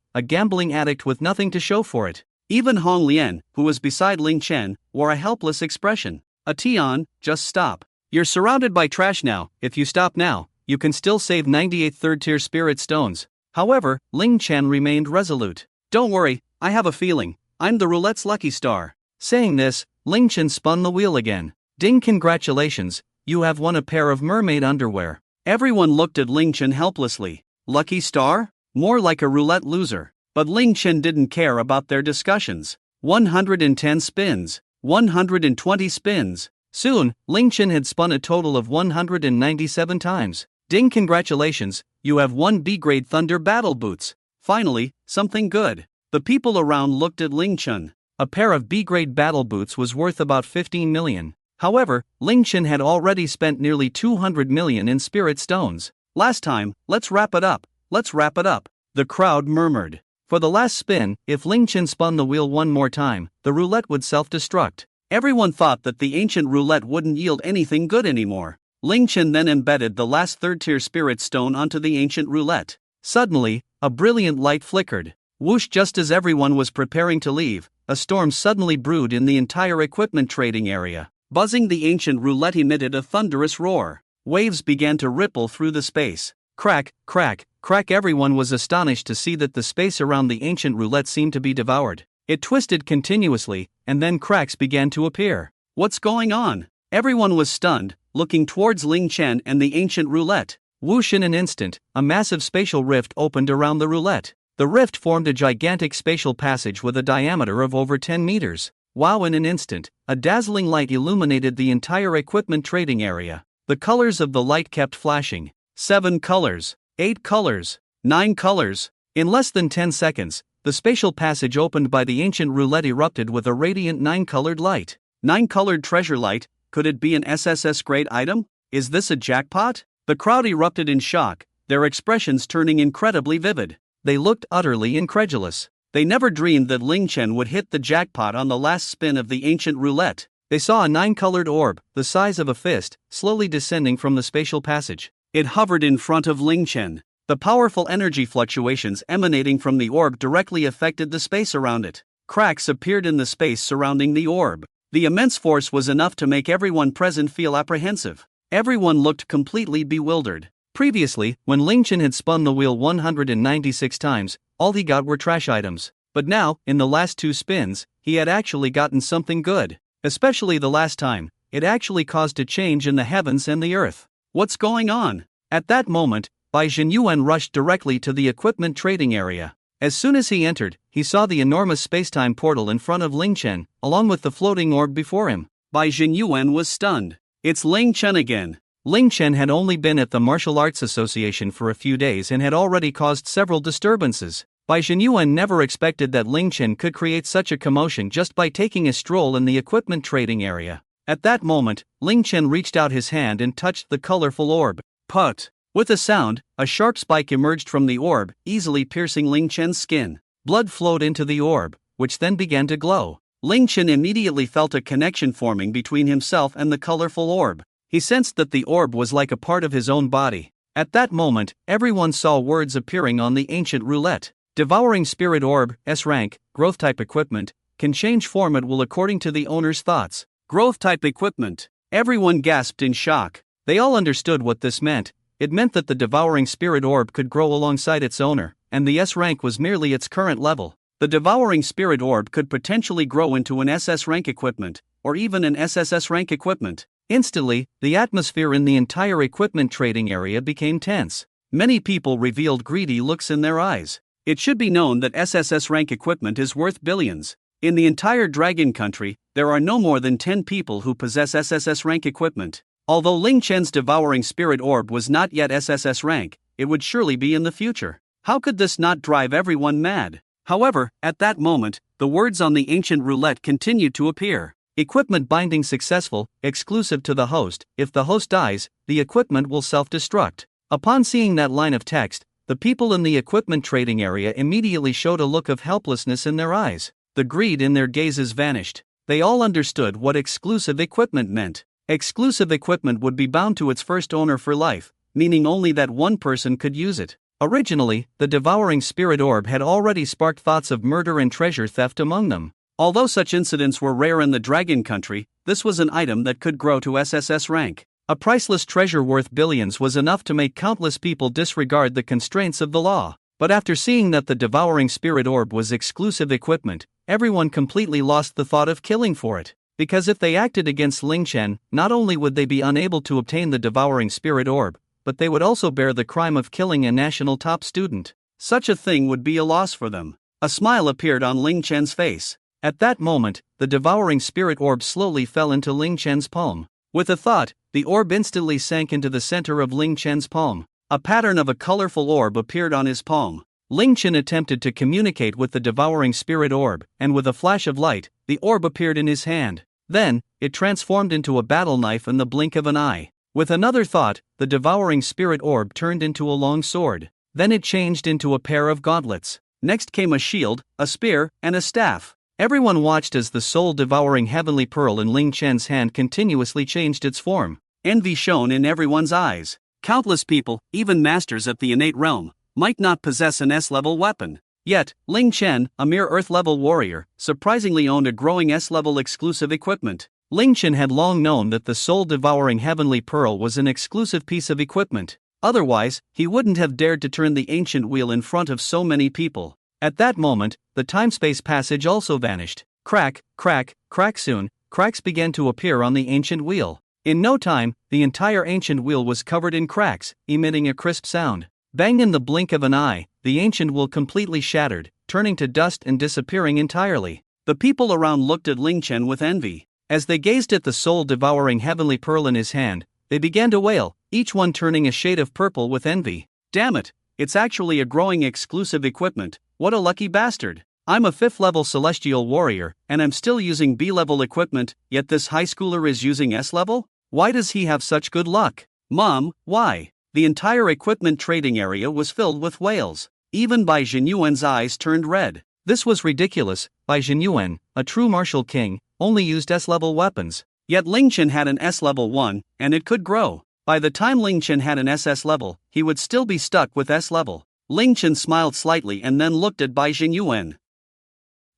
Speaker 1: with nothing to show for it. Even Hong Lian, who was beside Ling Chen, wore a helpless expression. "Ation, just stop. You're surrounded by trash now. If you stop now, you can still save 98 third-tier spirit stones." However, Ling Chen remained resolute. "Don't worry, I have a feeling. I'm the roulette's lucky star." Saying this, Ling Chen spun the wheel again. "Ding, congratulations, you have won a pair of mermaid underwear." Everyone looked at Ling Chen helplessly. Lucky star? More like a roulette loser. But Ling Chen didn't care about their discussions. 110 spins. 120 spins. Soon, Ling Chen had spun a total of 197 times. "Ding, congratulations, you have won B-grade Thunder Battle Boots." Finally, something good. The people around looked at Ling Chen. A pair of B-grade battle boots was worth about 15 million. However, Ling Chen had already spent nearly 200 million in spirit stones. "Last time, let's wrap it up. Let's wrap it up," the crowd murmured. For the last spin, if Ling Chen spun the wheel one more time, the roulette would self-destruct. Everyone thought that the ancient roulette wouldn't yield anything good anymore. Ling Chen then embedded the last third-tier spirit stone onto the ancient roulette. Suddenly, a brilliant light flickered. Whoosh! Just as everyone was preparing to leave, a storm suddenly brewed in the entire equipment trading area. Buzzing, the ancient roulette emitted a thunderous roar. Waves began to ripple through the space. Crack, crack, crack. Everyone was astonished to see that the space around the ancient roulette seemed to be devoured. It twisted continuously, and then cracks began to appear. What's going on? Everyone was stunned, looking towards Ling Chen and the ancient roulette. Whoosh! In an instant, a massive spatial rift opened around the roulette. The rift formed a gigantic spatial passage with a diameter of over 10 meters. Wow! In an instant, a dazzling light illuminated the entire equipment trading area. The colors of the light kept flashing. 7 colors, 8 colors, 9 colors. In less than 10 seconds, the spatial passage opened by the ancient roulette erupted with a radiant 9-colored light. 9-colored treasure light? Could it be an SSS grade item? Is this a jackpot? The crowd erupted in shock, their expressions turning incredibly vivid. They looked utterly incredulous. They never dreamed that Ling Chen would hit the jackpot on the last spin of the ancient roulette. They saw a 9-colored orb, the size of a fist, slowly descending from the spatial passage. It hovered in front of Ling Chen. The powerful energy fluctuations emanating from the orb directly affected the space around it. Cracks appeared in the space surrounding the orb. The immense force was enough to make everyone present feel apprehensive. Everyone looked completely bewildered. Previously, when Ling Chen had spun the wheel 196 times, all he got were trash items. But now, in the last 2 spins, he had actually gotten something good. Especially the last time, it actually caused a change in the heavens and the earth. What's going on? At that moment, Bai Jinyuan rushed directly to the equipment trading area. As soon as he entered, he saw the enormous spacetime portal in front of Ling Chen, along with the floating orb before him. Bai Jinyuan was stunned. It's Ling Chen again. Ling Chen had only been at the Martial Arts Association for a few days and had already caused several disturbances. Bai Jinyuan never expected that Ling Chen could create such a commotion just by taking a stroll in the equipment trading area. At that moment, Ling Chen reached out his hand and touched the colorful orb. Put! With a sound, a sharp spike emerged from the orb, easily piercing Ling Chen's skin. Blood flowed into the orb, which then began to glow. Ling Chen immediately felt a connection forming between himself and the colorful orb. He sensed that the orb was like a part of his own body. At that moment, everyone saw words appearing on the ancient roulette. Devouring Spirit Orb, S-Rank, Growth Type Equipment, can change form at will according to the owner's thoughts. Growth Type Equipment. Everyone gasped in shock. They all understood what this meant. It meant that the Devouring Spirit Orb could grow alongside its owner, and the S-Rank was merely its current level. The Devouring Spirit Orb could potentially grow into an SS rank equipment, or even an SSS rank equipment. Instantly, the atmosphere in the entire equipment trading area became tense. Many people revealed greedy looks in their eyes. It should be known that SSS rank equipment is worth billions. In the entire Dragon Country, there are no more than 10 people who possess SSS rank equipment. Although Ling Chen's Devouring Spirit Orb was not yet SSS rank, it would surely be in the future. How could this not drive everyone mad? However, at that moment, the words on the ancient roulette continued to appear. Equipment binding successful, exclusive to the host. If the host dies, the equipment will self-destruct. Upon seeing that line of text, the people in the equipment trading area immediately showed a look of helplessness in their eyes. The greed in their gazes vanished. They all understood what exclusive equipment meant. Exclusive equipment would be bound to its first owner for life, meaning only that one person could use it. Originally, the Devouring Spirit Orb had already sparked thoughts of murder and treasure theft among them. Although such incidents were rare in the Dragon Country, this was an item that could grow to SSS rank. A priceless treasure worth billions was enough to make countless people disregard the constraints of the law. But after seeing that the Devouring Spirit Orb was exclusive equipment, everyone completely lost the thought of killing for it. Because if they acted against Ling Chen, not only would they be unable to obtain the Devouring Spirit Orb, but they would also bear the crime of killing a national top student. Such a thing would be a loss for them. A smile appeared on Ling Chen's face. At that moment, the Devouring Spirit Orb slowly fell into Ling Chen's palm. With a thought, the orb instantly sank into the center of Ling Chen's palm. A pattern of a colorful orb appeared on his palm. Ling Chen attempted to communicate with the Devouring Spirit Orb, and with a flash of light, the orb appeared in his hand. Then, it transformed into a battle knife in the blink of an eye. With another thought, the Devouring Spirit Orb turned into a long sword. Then it changed into a pair of gauntlets. Next came a shield, a spear, and a staff. Everyone watched as the soul-devouring heavenly pearl in Ling Chen's hand continuously changed its form. Envy shone in everyone's eyes. Countless people, even masters at the innate realm, might not possess an S-level weapon. Yet, Ling Chen, a mere Earth-level warrior, surprisingly owned a growing S-level exclusive equipment. Ling Chen had long known that the soul-devouring heavenly pearl was an exclusive piece of equipment. Otherwise, he wouldn't have dared to turn the ancient wheel in front of so many people. At that moment, the time-space passage also vanished. Crack, crack, crack. Soon, cracks began to appear on the ancient wheel. In no time, the entire ancient wheel was covered in cracks, emitting a crisp sound. Bang! In the blink of an eye, the ancient wheel completely shattered, turning to dust and disappearing entirely. The people around looked at Ling Chen with envy. As they gazed at the soul-devouring heavenly pearl in his hand, they began to wail, each one turning a shade of purple with envy. Damn it, it's actually a growing exclusive equipment. What a lucky bastard. I'm a 5th level celestial warrior, and I'm still using B-level equipment, yet this high schooler is using S-level? Why does he have such good luck? Mom, why? The entire equipment trading area was filled with wails. Even Bai Jinyuan's eyes turned red. This was ridiculous. Bai Jinyuan, a true martial king, only used S-level weapons. Yet Ling Chen had an S-level 1, and it could grow. By the time Ling Chen had an SS level, he would still be stuck with S-level. Ling Chen smiled slightly and then looked at Bai Jinyuan.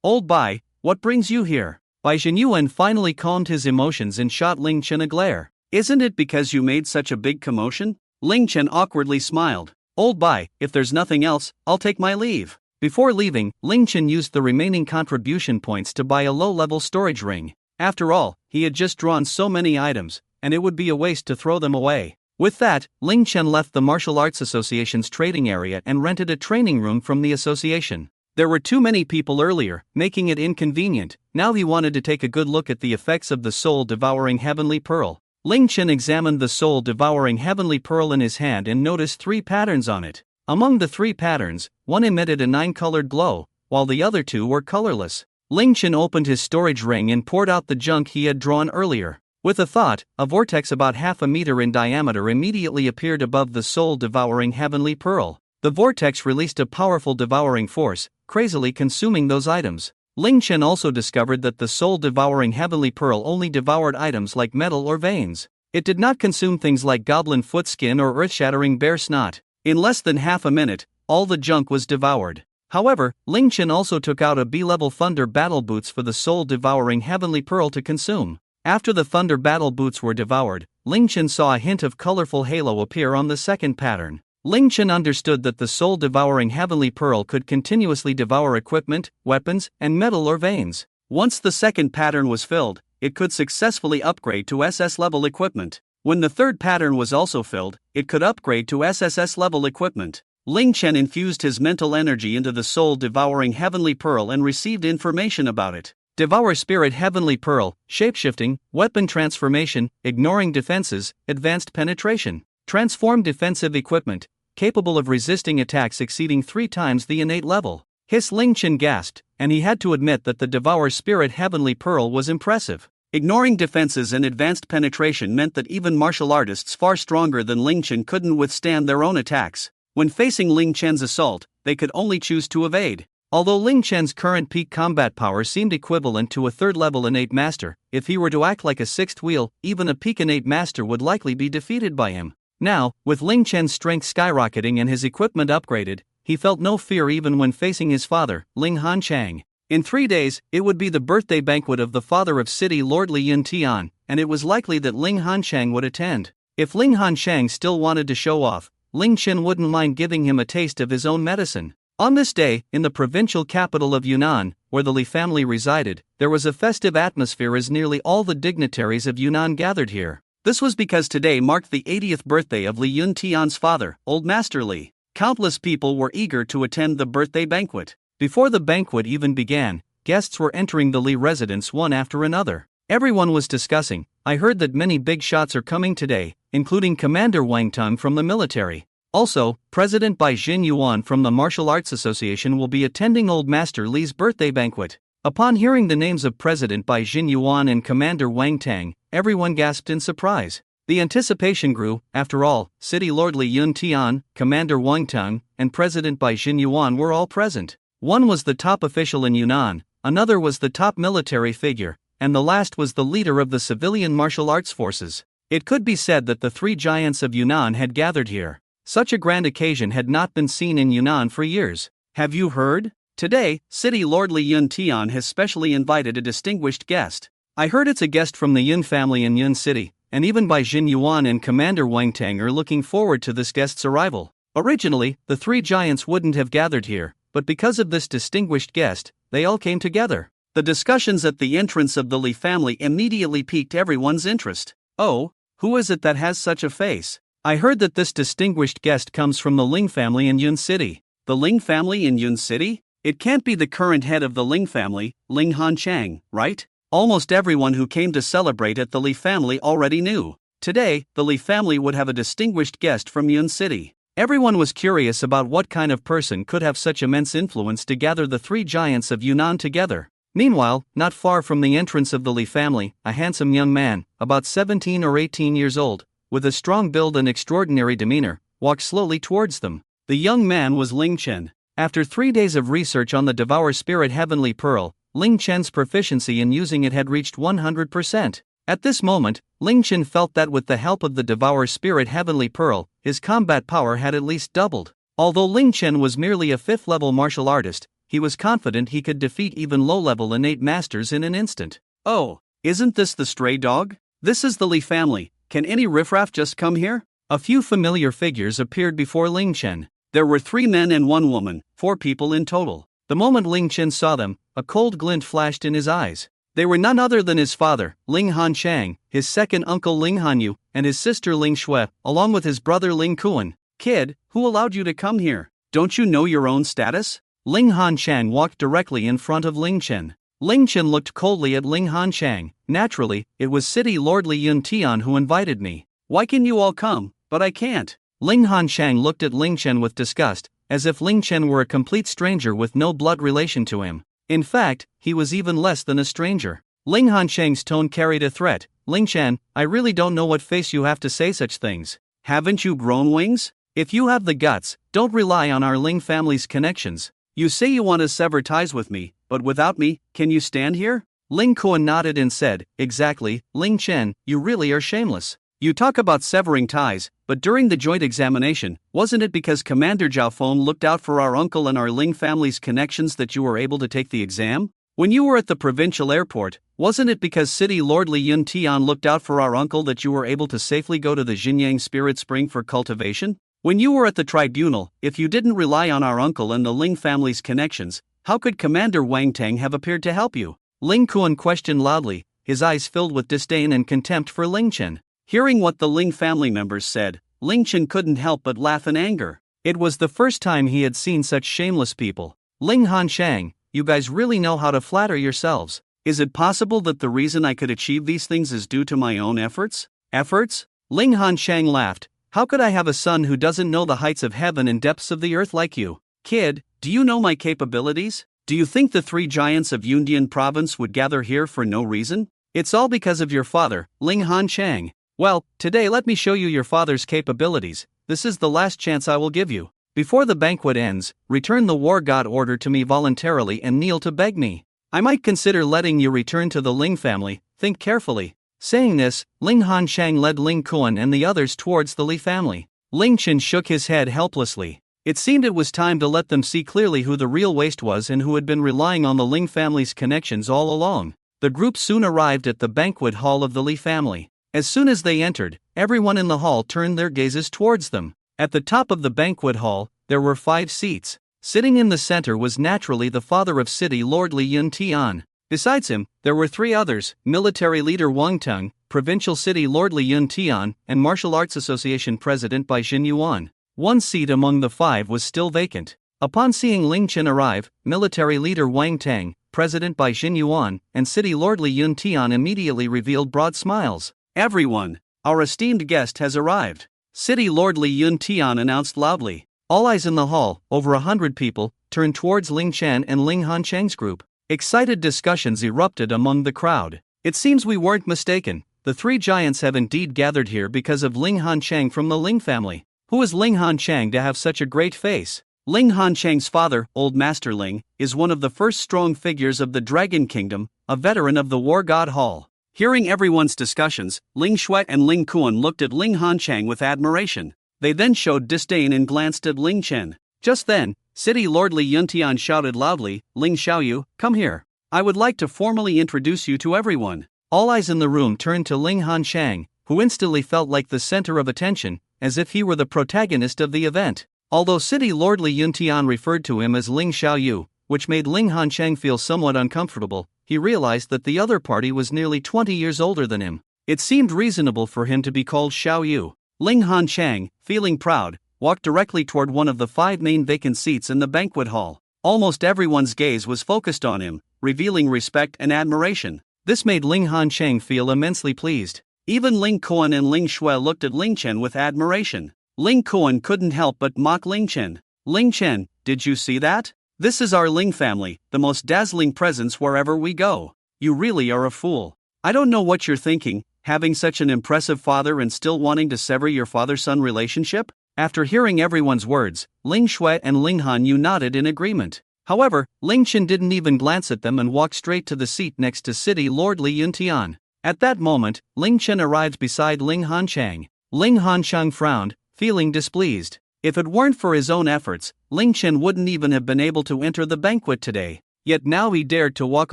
Speaker 1: Old Bai, what brings you here? Bai Jinyuan finally calmed his emotions and shot Ling Chen a glare. Isn't it because you made such a big commotion? Ling Chen awkwardly smiled. Old Bai, if there's nothing else, I'll take my leave. Before leaving, Ling Chen used the remaining contribution points to buy a low-level storage ring. After all, he had just drawn so many items, and it would be a waste to throw them away. With that, Ling Chen left the Martial Arts Association's trading area and rented a training room from the association. There were too many people earlier, making it inconvenient. Now he wanted to take a good look at the effects of the soul-devouring heavenly pearl. Ling Chen examined the soul-devouring heavenly pearl in his hand and noticed 3 patterns on it. Among the 3 patterns, one emitted a 9-colored glow, while the other 2 were colorless. Ling Chen opened his storage ring and poured out the junk he had drawn earlier. With a thought, a vortex about half a meter in diameter immediately appeared above the soul-devouring heavenly pearl. The vortex released a powerful devouring force, crazily consuming those items. Ling Chen also discovered that the soul-devouring heavenly pearl only devoured items like metal or veins. It did not consume things like goblin foot skin or earth-shattering bear snot. In less than half a minute, all the junk was devoured. However, Ling Chen also took out a B-level Thunder Battle Boots for the soul-devouring heavenly pearl to consume. After the Thunder Battle Boots were devoured, Ling Chen saw a hint of colorful halo appear on the second pattern. Ling Chen understood that the soul-devouring heavenly pearl could continuously devour equipment, weapons, and metal or veins. Once the second pattern was filled, it could successfully upgrade to SS-level equipment. When the third pattern was also filled, it could upgrade to SSSSS-level equipment. Ling Chen infused his mental energy into the soul-devouring heavenly pearl and received information about it. Devour Spirit Heavenly Pearl, Shapeshifting, Weapon Transformation, Ignoring Defenses, Advanced Penetration. Transform defensive equipment, capable of resisting attacks exceeding 3 times the innate level. Ling Chen gasped, and he had to admit that the Devour Spirit Heavenly Pearl was impressive. Ignoring defenses and advanced penetration meant that even martial artists far stronger than Ling Chen couldn't withstand their own attacks. When facing Ling Chen's assault, they could only choose to evade. Although Ling Chen's current peak combat power seemed equivalent to a 3rd-level innate master, if he were to act like a 6th wheel, even a peak innate master would likely be defeated by him. Now, with Ling Chen's strength skyrocketing and his equipment upgraded, he felt no fear even when facing his father, Ling Hanchang. In 3 days, it would be the birthday banquet of the father of City Lord Li Yun Tian, and it was likely that Ling Hanchang would attend. If Ling Hanchang still wanted to show off, Ling Chen wouldn't mind giving him a taste of his own medicine. On this day, in the provincial capital of Yunnan, where the Li family resided, there was a festive atmosphere as nearly all the dignitaries of Yunnan gathered here. This was because today marked the 80th birthday of Li Yun Tian's father, Old Master Li. Countless people were eager to attend the birthday banquet. Before the banquet even began, guests were entering the Li residence one after another. Everyone was discussing, I heard that many big shots are coming today, including Commander Wang Teng from the military. Also, President Bai Jinyuan from the Martial Arts Association will be attending Old Master Li's birthday banquet. Upon hearing the names of President Bai Jinyuan and Commander Wang Teng, everyone gasped in surprise. The anticipation grew. After all, City Lord Li Yun Tian, Commander Wang Teng, and President Bai Jinyuan were all present. One was the top official in Yunnan, another was the top military figure, and the last was the leader of the civilian martial arts forces. It could be said that the 3 giants of Yunnan had gathered here. Such a grand occasion had not been seen in Yunnan for years. Have you heard? Today, City Lord Li Yun Tian has specially invited a distinguished guest. I heard it's a guest from the Yun family in Yun City, and even Bai Jinyuan and Commander Wang Teng are looking forward to this guest's arrival. Originally, the 3 giants wouldn't have gathered here, but because of this distinguished guest, they all came together. The discussions at the entrance of the Li family immediately piqued everyone's interest. Oh, who is it that has such a face? I heard that this distinguished guest comes from the Ling family in Yun City. The Ling family in Yun City? It can't be the current head of the Ling family, Ling Hanchang, right? Almost everyone who came to celebrate at the Li family already knew. Today, the Li family would have a distinguished guest from Yun City. Everyone was curious about what kind of person could have such immense influence to gather the 3 giants of Yunnan together. Meanwhile, not far from the entrance of the Li family, a handsome young man, about 17 or 18 years old, with a strong build and extraordinary demeanor, walked slowly towards them. The young man was Ling Chen. After 3 days of research on the Devour Spirit Heavenly Pearl, Ling Chen's proficiency in using it had reached 100%. At this moment, Ling Chen felt that with the help of the Devourer Spirit Heavenly Pearl, his combat power had at least doubled. Although Ling Chen was merely a 5th-level martial artist, he was confident he could defeat even low-level innate masters in an instant. Oh, isn't this the stray dog? This is the Li family. Can any riffraff just come here? A few familiar figures appeared before Ling Chen. There were 3 men and 1 woman, 4 people in total. The moment Ling Chen saw them, a cold glint flashed in his eyes. They were none other than his father, Ling Hanshang, his second uncle Ling Hanyu, and his sister Ling Shui, along with his brother Ling Kuan. Kid, who allowed you to come here? Don't you know your own status? Ling Hanshang walked directly in front of Ling Chen. Ling Chen looked coldly at Ling Hanshang. Naturally, it was City Lord Li Yun Tian who invited me. Why can you all come, but I can't? Ling Hanshang looked at Ling Chen with disgust, as if Ling Chen were a complete stranger with no blood relation to him. In fact, he was even less than a stranger. Ling Hanshang's tone carried a threat. Ling Chen, I really don't know what face you have to say such things. Haven't you grown wings? If you have the guts, don't rely on our Ling family's connections. You say you want to sever ties with me, but without me, can you stand here? Ling Kuan nodded and said, exactly, Ling Chen, you really are shameless. You talk about severing ties, but during the joint examination, wasn't it because Commander Zhao Feng looked out for our uncle and our Ling family's connections that you were able to take the exam? When you were at the provincial airport, wasn't it because City Lord Li Yun Tian looked out for our uncle that you were able to safely go to the Xinyang Spirit Spring for cultivation? When you were at the tribunal, if you didn't rely on our uncle and the Ling family's connections, how could Commander Wang Tang have appeared to help you? Ling Kuan questioned loudly, his eyes filled with disdain and contempt for Ling Chen. Hearing what the Ling family members said, Ling Chen couldn't help but laugh in anger. It was the first time he had seen such shameless people. Ling Hanshang, you guys really know how to flatter yourselves. Is it possible that the reason I could achieve these things is due to my own efforts? Efforts? Ling Hanshang laughed. How could I have a son who doesn't know the heights of heaven and depths of the earth like you? Kid, do you know my capabilities? Do you think the 3 giants of Yundian province would gather here for no reason? It's all because of your father, Ling Hanshang. Well, today let me show you your father's capabilities. This is the last chance I will give you. Before the banquet ends, return the war god order to me voluntarily and kneel to beg me. I might consider letting you return to the Ling family, think carefully. Saying this, Ling Hanshang led Ling Kuan and the others towards the Li family. Ling Chen shook his head helplessly. It seemed it was time to let them see clearly who the real waste was and who had been relying on the Ling family's connections all along. The group soon arrived at the banquet hall of the Li family. As soon as they entered, everyone in the hall turned their gazes towards them. At the top of the banquet hall, there were 5 seats. Sitting in the center was naturally the father of City Lord Li Yun Tian. Besides him, there were 3 others, military leader Wang Teng, provincial city Lord Li Yun Tian, and Martial Arts Association president Bai Xin Yuan. 1 seat among the 5 was still vacant. Upon seeing Ling Chen arrive, military leader Wang Teng, president Bai Xin Yuan, and city Lord Li Yun Tian immediately revealed broad smiles. Everyone, our esteemed guest has arrived. City Lord Li Yun Tian announced loudly. All eyes in the hall, over 100 people, turned towards Ling Chen and Ling Hanshang's group. Excited discussions erupted among the crowd. It seems we weren't mistaken. The 3 giants have indeed gathered here because of Ling Hanshang from the Ling family. Who is Ling Hanshang to have such a great face? Ling Hanshang's father, Old Master Ling, is one of the first strong figures of the Dragon Kingdom, a veteran of the War God Hall. Hearing everyone's discussions, Ling Shui and Ling Kuan looked at Ling Hanshang with admiration. They then showed disdain and glanced at Ling Chen. Just then, City Lord Li Yuntian shouted loudly, Ling Xiaoyu, come here. I would like to formally introduce you to everyone. All eyes in the room turned to Ling Hanshang, who instantly felt like the center of attention, as if he were the protagonist of the event. Although City Lord Li Yuntian referred to him as Ling Xiaoyu, which made Ling Hanshang feel somewhat uncomfortable, he realized that the other party was nearly 20 years older than him. It seemed reasonable for him to be called Xiaoyu. Ling Hanshang, feeling proud, walked directly toward one of the 5 main vacant seats in the banquet hall. Almost everyone's gaze was focused on him, revealing respect and admiration. This made Ling Hanshang feel immensely pleased. Even Ling Kuan and Ling Shui looked at Ling Chen with admiration. Ling Kuan couldn't help but mock Ling Chen. Ling Chen, did you see that? This is our Ling family, the most dazzling presence wherever we go. You really are a fool. I don't know what you're thinking, having such an impressive father and still wanting to sever your father-son relationship? After hearing everyone's words, Ling Shui and Ling Hanyu nodded in agreement. However, Ling Chen didn't even glance at them and walked straight to the seat next to City Lord Li Yuntian. At that moment, Ling Chen arrived beside Ling Hanchang. Ling Hanchang frowned, feeling displeased. If it weren't for his own efforts, Ling Chen wouldn't even have been able to enter the banquet today. Yet now he dared to walk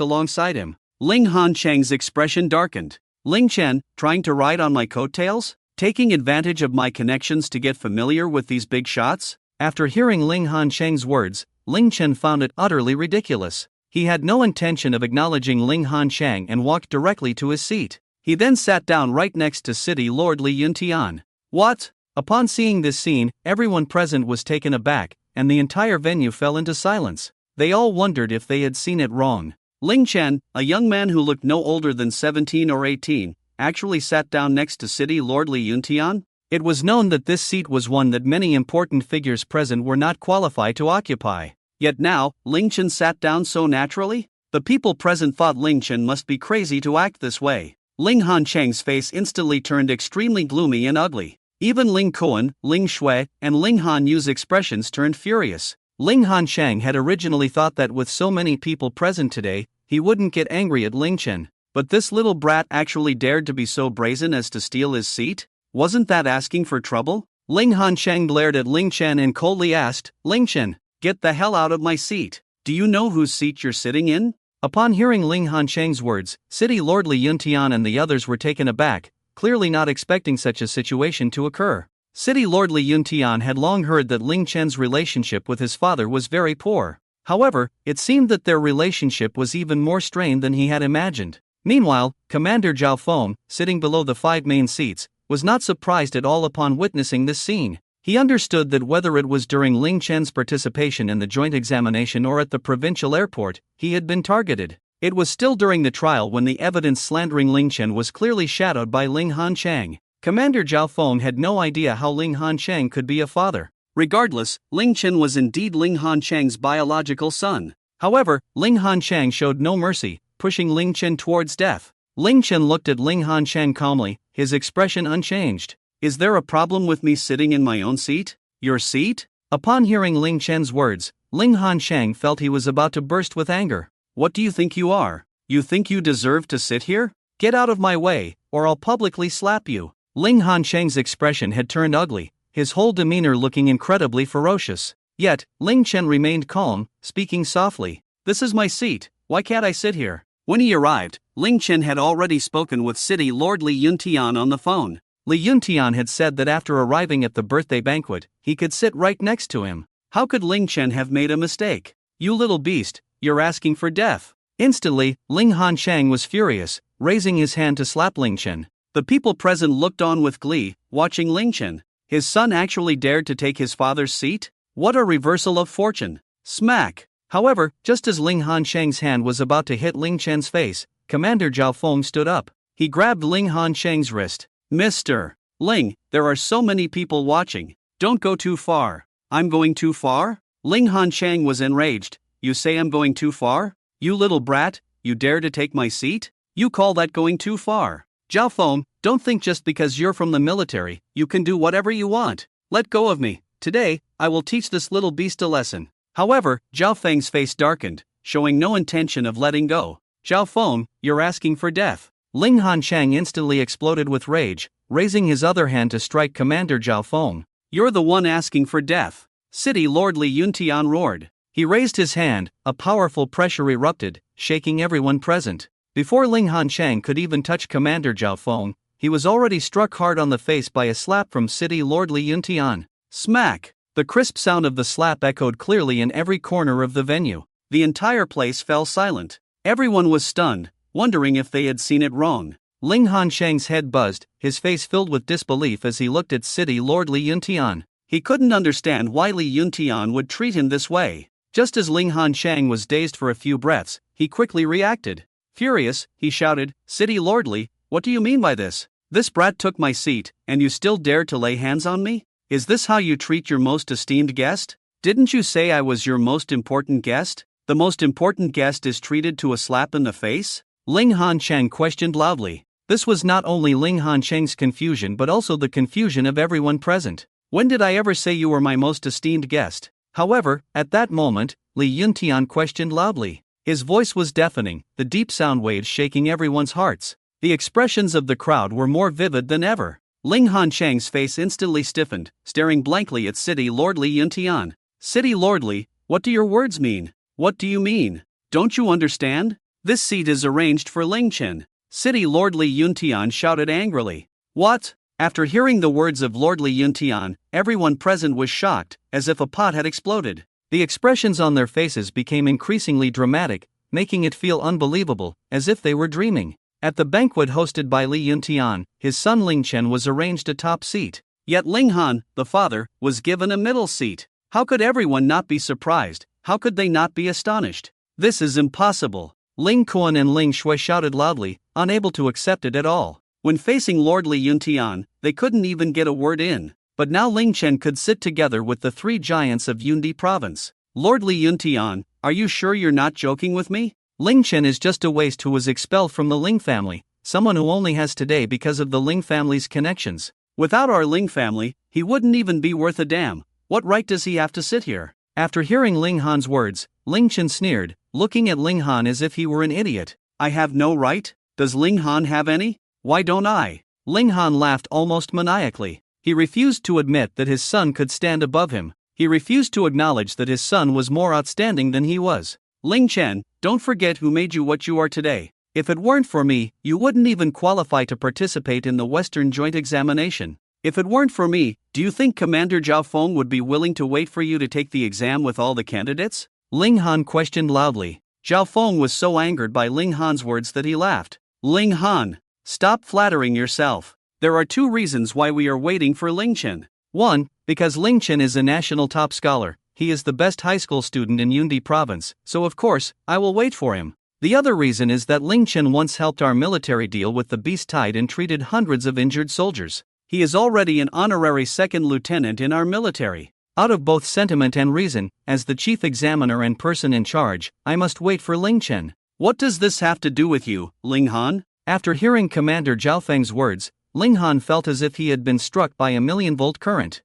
Speaker 1: alongside him. Ling Hanchang's expression darkened. Ling Chen, trying to ride on my coattails? Taking advantage of my connections to get familiar with these big shots? After hearing Ling Hanchang's words, Ling Chen found it utterly ridiculous. He had no intention of acknowledging Ling Hanchang and walked directly to his seat. He then sat down right next to City Lord Li Yuntian. What? Upon seeing this scene, everyone present was taken aback, and the entire venue fell into silence. They all wondered if they had seen it wrong. Ling Chen, a young man who looked no older than 17 or 18, actually sat down next to City Lord Li Yuntian? It was known that this seat was one that many important figures present were not qualified to occupy. Yet now, Ling Chen sat down so naturally? The people present thought Ling Chen must be crazy to act this way. Ling Hanchang's face instantly turned extremely gloomy and ugly. Even Ling Kuan, Ling Shui, and Ling Han Yu's expressions turned furious. Ling Hanchang had originally thought that with so many people present today, he wouldn't get angry at Ling Chen. But this little brat actually dared to be so brazen as to steal his seat? Wasn't that asking for trouble? Ling Hanchang glared at Ling Chen and coldly asked, Ling Chen, get the hell out of my seat. Do you know whose seat you're sitting in? Upon hearing Ling Hanchang's words, City Lord Li Yuntian and the others were taken aback, clearly not expecting such a situation to occur. City Lord Li Yuntian had long heard that Ling Chen's relationship with his father was very poor. However, it seemed that their relationship was even more strained than he had imagined. Meanwhile, Commander Zhao Feng, sitting below the 5 main seats, was not surprised at all upon witnessing this scene. He understood that whether it was during Ling Chen's participation in the joint examination or at the provincial airport, he had been targeted. It was still during the trial when the evidence slandering Ling Chen was clearly shadowed by Ling Hanchang. Commander Zhao Feng had no idea how Ling Hanchang could be a father. Regardless, Ling Chen was indeed Ling Hanchang's biological son. However, Ling Hanchang showed no mercy, pushing Ling Chen towards death. Ling Chen looked at Ling Hanchang calmly, his expression unchanged. Is there a problem with me sitting in my own seat? Your seat? Upon hearing Ling Chen's words, Ling Hanchang felt he was about to burst with anger. What do you think you are? You think you deserve to sit here? Get out of my way, or I'll publicly slap you. Ling Hanchang's expression had turned ugly, his whole demeanor looking incredibly ferocious. Yet, Ling Chen remained calm, speaking softly. This is my seat, why can't I sit here? When he arrived, Ling Chen had already spoken with City Lord Li Yuntian on the phone. Li Yuntian had said that after arriving at the birthday banquet, he could sit right next to him. How could Ling Chen have made a mistake? You little beast, you're asking for death. Instantly, Ling Hanchang was furious, raising his hand to slap Ling Chen. The people present looked on with glee, watching Ling Chen. His son actually dared to take his father's seat? What a reversal of fortune. Smack! However, just as Ling Hanchang's hand was about to hit Ling Chen's face, Commander Zhao Feng stood up. He grabbed Ling Hanchang's wrist. Mr. Ling, there are so many people watching. Don't go too far. I'm going too far? Ling Hanchang was enraged. You say I'm going too far? You little brat, you dare to take my seat? You call that going too far? Zhao Feng, don't think just because you're from the military, you can do whatever you want. Let go of me. Today, I will teach this little beast a lesson. However, Zhao Feng's face darkened, showing no intention of letting go. Zhao Feng, you're asking for death. Ling Hanchang instantly exploded with rage, raising his other hand to strike Commander Zhao Feng. You're the one asking for death. City Lord Li Yuntian roared. He raised his hand, a powerful pressure erupted, shaking everyone present. Before Ling Hanchang could even touch Commander Zhao Feng, he was already struck hard on the face by a slap from City Lord Li Yuntian. Smack! The crisp sound of the slap echoed clearly in every corner of the venue. The entire place fell silent. Everyone was stunned, wondering if they had seen it wrong. Ling Hanchang's head buzzed, his face filled with disbelief as he looked at City Lord Li Yuntian. He couldn't understand why Li Yuntian would treat him this way. Just as Ling Hanchang was dazed for a few breaths, he quickly reacted. Furious, he shouted, City Lord Li, what do you mean by this? This brat took my seat, and you still dare to lay hands on me? Is this how you treat your most esteemed guest? Didn't you say I was your most important guest? The most important guest is treated to a slap in the face? Ling Hanchang questioned loudly. This was not only Ling Hanchang's confusion but also the confusion of everyone present. When did I ever say you were my most esteemed guest? However, at that moment, Li Yuntian questioned loudly. His voice was deafening, the deep sound waves shaking everyone's hearts. The expressions of the crowd were more vivid than ever. Ling Han Chang's face instantly stiffened, staring blankly at City Lord Li Yuntian. City Lord Li, what do your words mean? What do you mean? Don't you understand? This seat is arranged for Ling Chen. City Lord Li Yuntian shouted angrily. What? After hearing the words of Lord Li Yuntian, everyone present was shocked, as if a pot had exploded. The expressions on their faces became increasingly dramatic, making it feel unbelievable, as if they were dreaming. At the banquet hosted by Li Yuntian, his son Ling Chen was arranged a top seat. Yet Ling Han, the father, was given a middle seat. How could everyone not be surprised? How could they not be astonished? This is impossible. Ling Kuan and Ling Shui shouted loudly, unable to accept it at all. When facing Lord Li Yuntian, they couldn't even get a word in. But now Ling Chen could sit together with the three giants of Yundi province. Lord Li Yuntian, are you sure you're not joking with me? Ling Chen is just a waste who was expelled from the Ling family, someone who only has today because of the Ling family's connections. Without our Ling family, he wouldn't even be worth a damn. What right does he have to sit here? After hearing Ling Han's words, Ling Chen sneered, looking at Ling Han as if he were an idiot. I have no right? Does Ling Han have any? Why don't I? Ling Han laughed almost maniacally. He refused to admit that his son could stand above him. He refused to acknowledge that his son was more outstanding than he was. Ling Chen, don't forget who made you what you are today. If it weren't for me, you wouldn't even qualify to participate in the Western Joint Examination. If it weren't for me, do you think Commander Zhao Feng would be willing to wait for you to take the exam with all the candidates? Ling Han questioned loudly. Zhao Feng was so angered by Ling Han's words that he laughed. Ling Han, stop flattering yourself. There are two reasons why we are waiting for Ling Chen. 1. Because Ling Chen is a national top scholar. He is the best high school student in Yundi province, so of course, I will wait for him. The other reason is that Ling Chen once helped our military deal with the Beast Tide and treated hundreds of injured soldiers. He is already an honorary second lieutenant in our military. Out of both sentiment and reason, as the chief examiner and person in charge, I must wait for Ling Chen. What does this have to do with you, Ling Han? After hearing Commander Zhao Feng's words, Ling Han felt as if he had been struck by a million-volt current.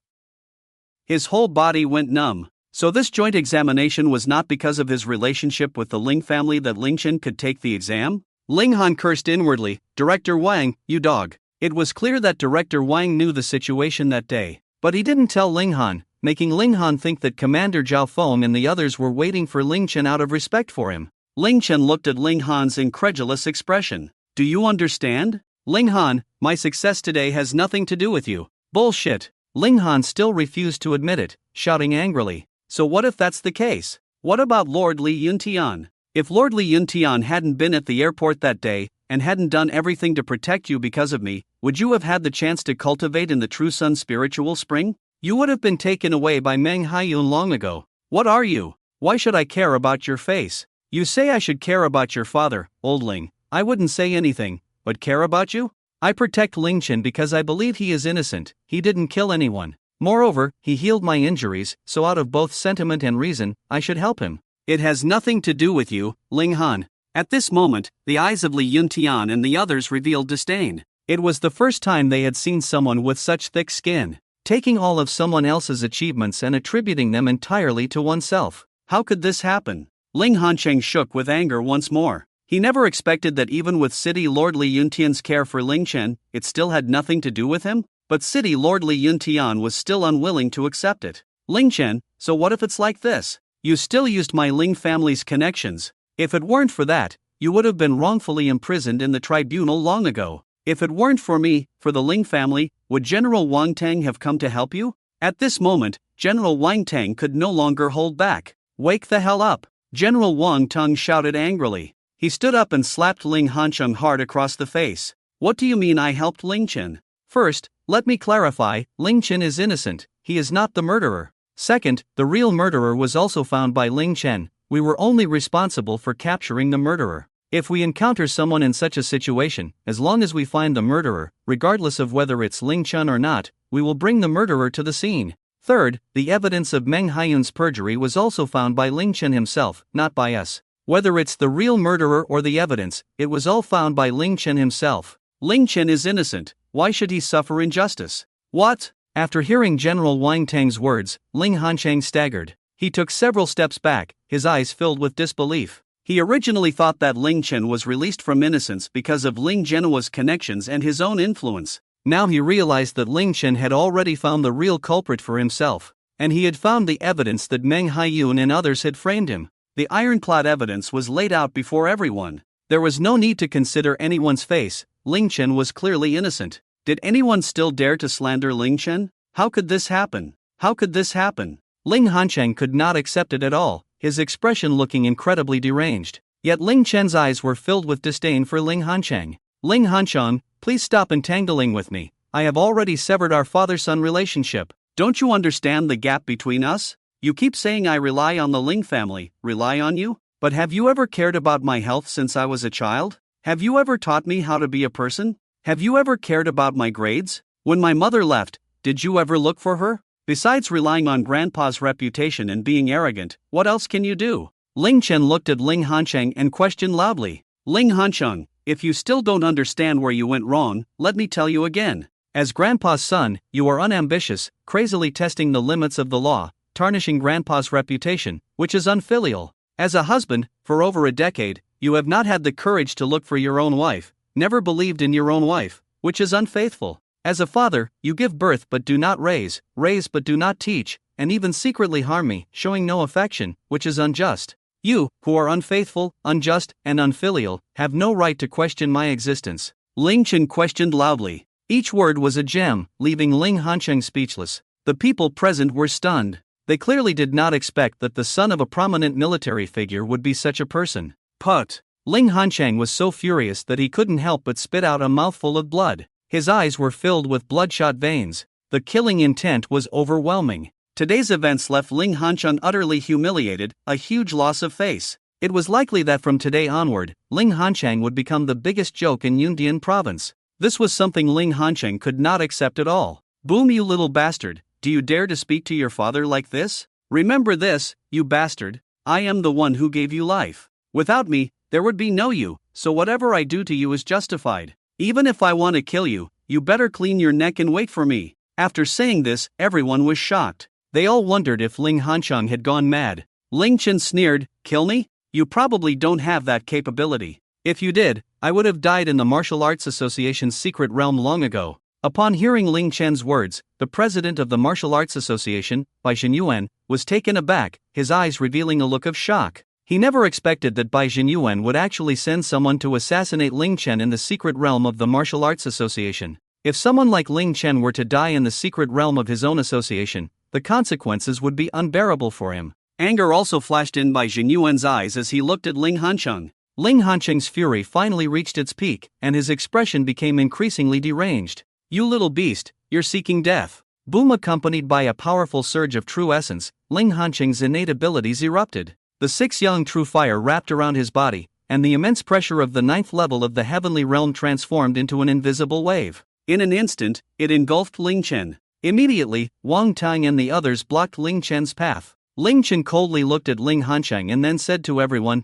Speaker 1: His whole body went numb. So this joint examination was not because of his relationship with the Ling family that Ling Chen could take the exam? Ling Han cursed inwardly, Director Wang, you dog. It was clear that Director Wang knew the situation that day. But he didn't tell Ling Han, making Ling Han think that Commander Zhao Feng and the others were waiting for Ling Chen out of respect for him. Ling Chen looked at Ling Han's incredulous expression. Do you understand? Ling Han, my success today has nothing to do with you. Bullshit. Ling Han still refused to admit it, shouting angrily. So what if that's the case? What about Lord Li Yuntian? If Lord Li Yuntian hadn't been at the airport that day, and hadn't done everything to protect you because of me, would you have had the chance to cultivate in the True Sun spiritual spring? You would have been taken away by Mang Hayun long ago. What are you? Why should I care about your face? You say I should care about your father, old Ling. I wouldn't say anything, but care about you? I protect Ling Chen because I believe he is innocent. He didn't kill anyone. Moreover, he healed my injuries, so out of both sentiment and reason, I should help him. It has nothing to do with you, Ling Han. At this moment, the eyes of Li Yuntian and the others revealed disdain. It was the first time they had seen someone with such thick skin, taking all of someone else's achievements and attributing them entirely to oneself. How could this happen? Ling Hancheng shook with anger once more. He never expected that even with City Lord Li Yuntian's care for Ling Chen, it still had nothing to do with him? But City Lord Li Yuntian was still unwilling to accept it. Ling Chen, so what if it's like this? You still used my Ling family's connections. If it weren't for that, you would have been wrongfully imprisoned in the tribunal long ago. If it weren't for me, for the Ling family, would General Wang Tang have come to help you? At this moment, General Wang Tang could no longer hold back. Wake the hell up! General Wang Tang shouted angrily. He stood up and slapped Ling Hancheng hard across the face. What do you mean I helped Ling Chen? First, let me clarify, Ling Chen is innocent, he is not the murderer. Second, the real murderer was also found by Ling Chen, we were only responsible for capturing the murderer. If we encounter someone in such a situation, as long as we find the murderer, regardless of whether it's Ling Chen or not, we will bring the murderer to the scene. Third, the evidence of Meng Hayun's perjury was also found by Ling Chen himself, not by us. Whether it's the real murderer or the evidence, it was all found by Ling Chen himself. Ling Chen is innocent. Why should he suffer injustice? What? After hearing General Wang Tang's words, Ling Hancheng staggered. He took several steps back, his eyes filled with disbelief. He originally thought that Ling Chen was released from innocence because of Ling Genoa's connections and his own influence. Now he realized that Ling Chen had already found the real culprit for himself, and he had found the evidence that Meng Hayun and others had framed him. The ironclad evidence was laid out before everyone. There was no need to consider anyone's face. Ling Chen was clearly innocent. Did anyone still dare to slander Ling Chen? How could this happen? How could this happen? Ling Hancheng could not accept it at all, his expression looking incredibly deranged. Yet Ling Chen's eyes were filled with disdain for Ling Hancheng. Ling Hancheng, please stop entangling with me. I have already severed our father-son relationship. Don't you understand the gap between us? You keep saying I rely on the Ling family, rely on you? But have you ever cared about my health since I was a child? Have you ever taught me how to be a person? Have you ever cared about my grades? When my mother left, did you ever look for her? Besides relying on grandpa's reputation and being arrogant, what else can you do? Ling Chen looked at Ling Hancheng and questioned loudly. Ling Hancheng, if you still don't understand where you went wrong, let me tell you again. As grandpa's son, you are unambitious, crazily testing the limits of the law, tarnishing grandpa's reputation, which is unfilial. As a husband, for over a decade, you have not had the courage to look for your own wife, never believed in your own wife, which is unfaithful. As a father, you give birth but do not raise but do not teach, and even secretly harm me, showing no affection, which is unjust. You, who are unfaithful, unjust, and unfilial, have no right to question my existence. Ling Chen questioned loudly. Each word was a gem, leaving Ling Hancheng speechless. The people present were stunned. They clearly did not expect that the son of a prominent military figure would be such a person. Put! Ling Hancheng was so furious that he couldn't help but spit out a mouthful of blood. His eyes were filled with bloodshot veins. The killing intent was overwhelming. Today's events left Ling Hancheng utterly humiliated, a huge loss of face. It was likely that from today onward, Ling Hancheng would become the biggest joke in Yundian province. This was something Ling Hancheng could not accept at all. Boom, you little bastard, do you dare to speak to your father like this? Remember this, you bastard, I am the one who gave you life. Without me, there would be no you, so whatever I do to you is justified. Even if I want to kill you, you better clean your neck and wait for me. After saying this, everyone was shocked. They all wondered if Ling Hancheng had gone mad. Ling Chen sneered, kill me? You probably don't have that capability. If you did, I would have died in the Martial Arts Association's secret realm long ago. Upon hearing Ling Chen's words, the president of the Martial Arts Association, Bai Zhenyuan, was taken aback, his eyes revealing a look of shock. He never expected that Bai Zhenyuan would actually send someone to assassinate Ling Chen in the secret realm of the Martial Arts Association. If someone like Ling Chen were to die in the secret realm of his own association, the consequences would be unbearable for him. Anger also flashed in Bai Zhenyuan's eyes as he looked at Ling Hancheng. Ling Hancheng's fury finally reached its peak, and his expression became increasingly deranged. You little beast, you're seeking death. Boom, accompanied by a powerful surge of true essence, Ling Hancheng's innate abilities erupted. The 6 young true fire wrapped around his body, and the immense pressure of the 9th level of the heavenly realm transformed into an invisible wave. In an instant, it engulfed Ling Chen. Immediately, Wang Tang and the others blocked Ling Chen's path. Ling Chen coldly looked at Ling Hancheng and then said to everyone,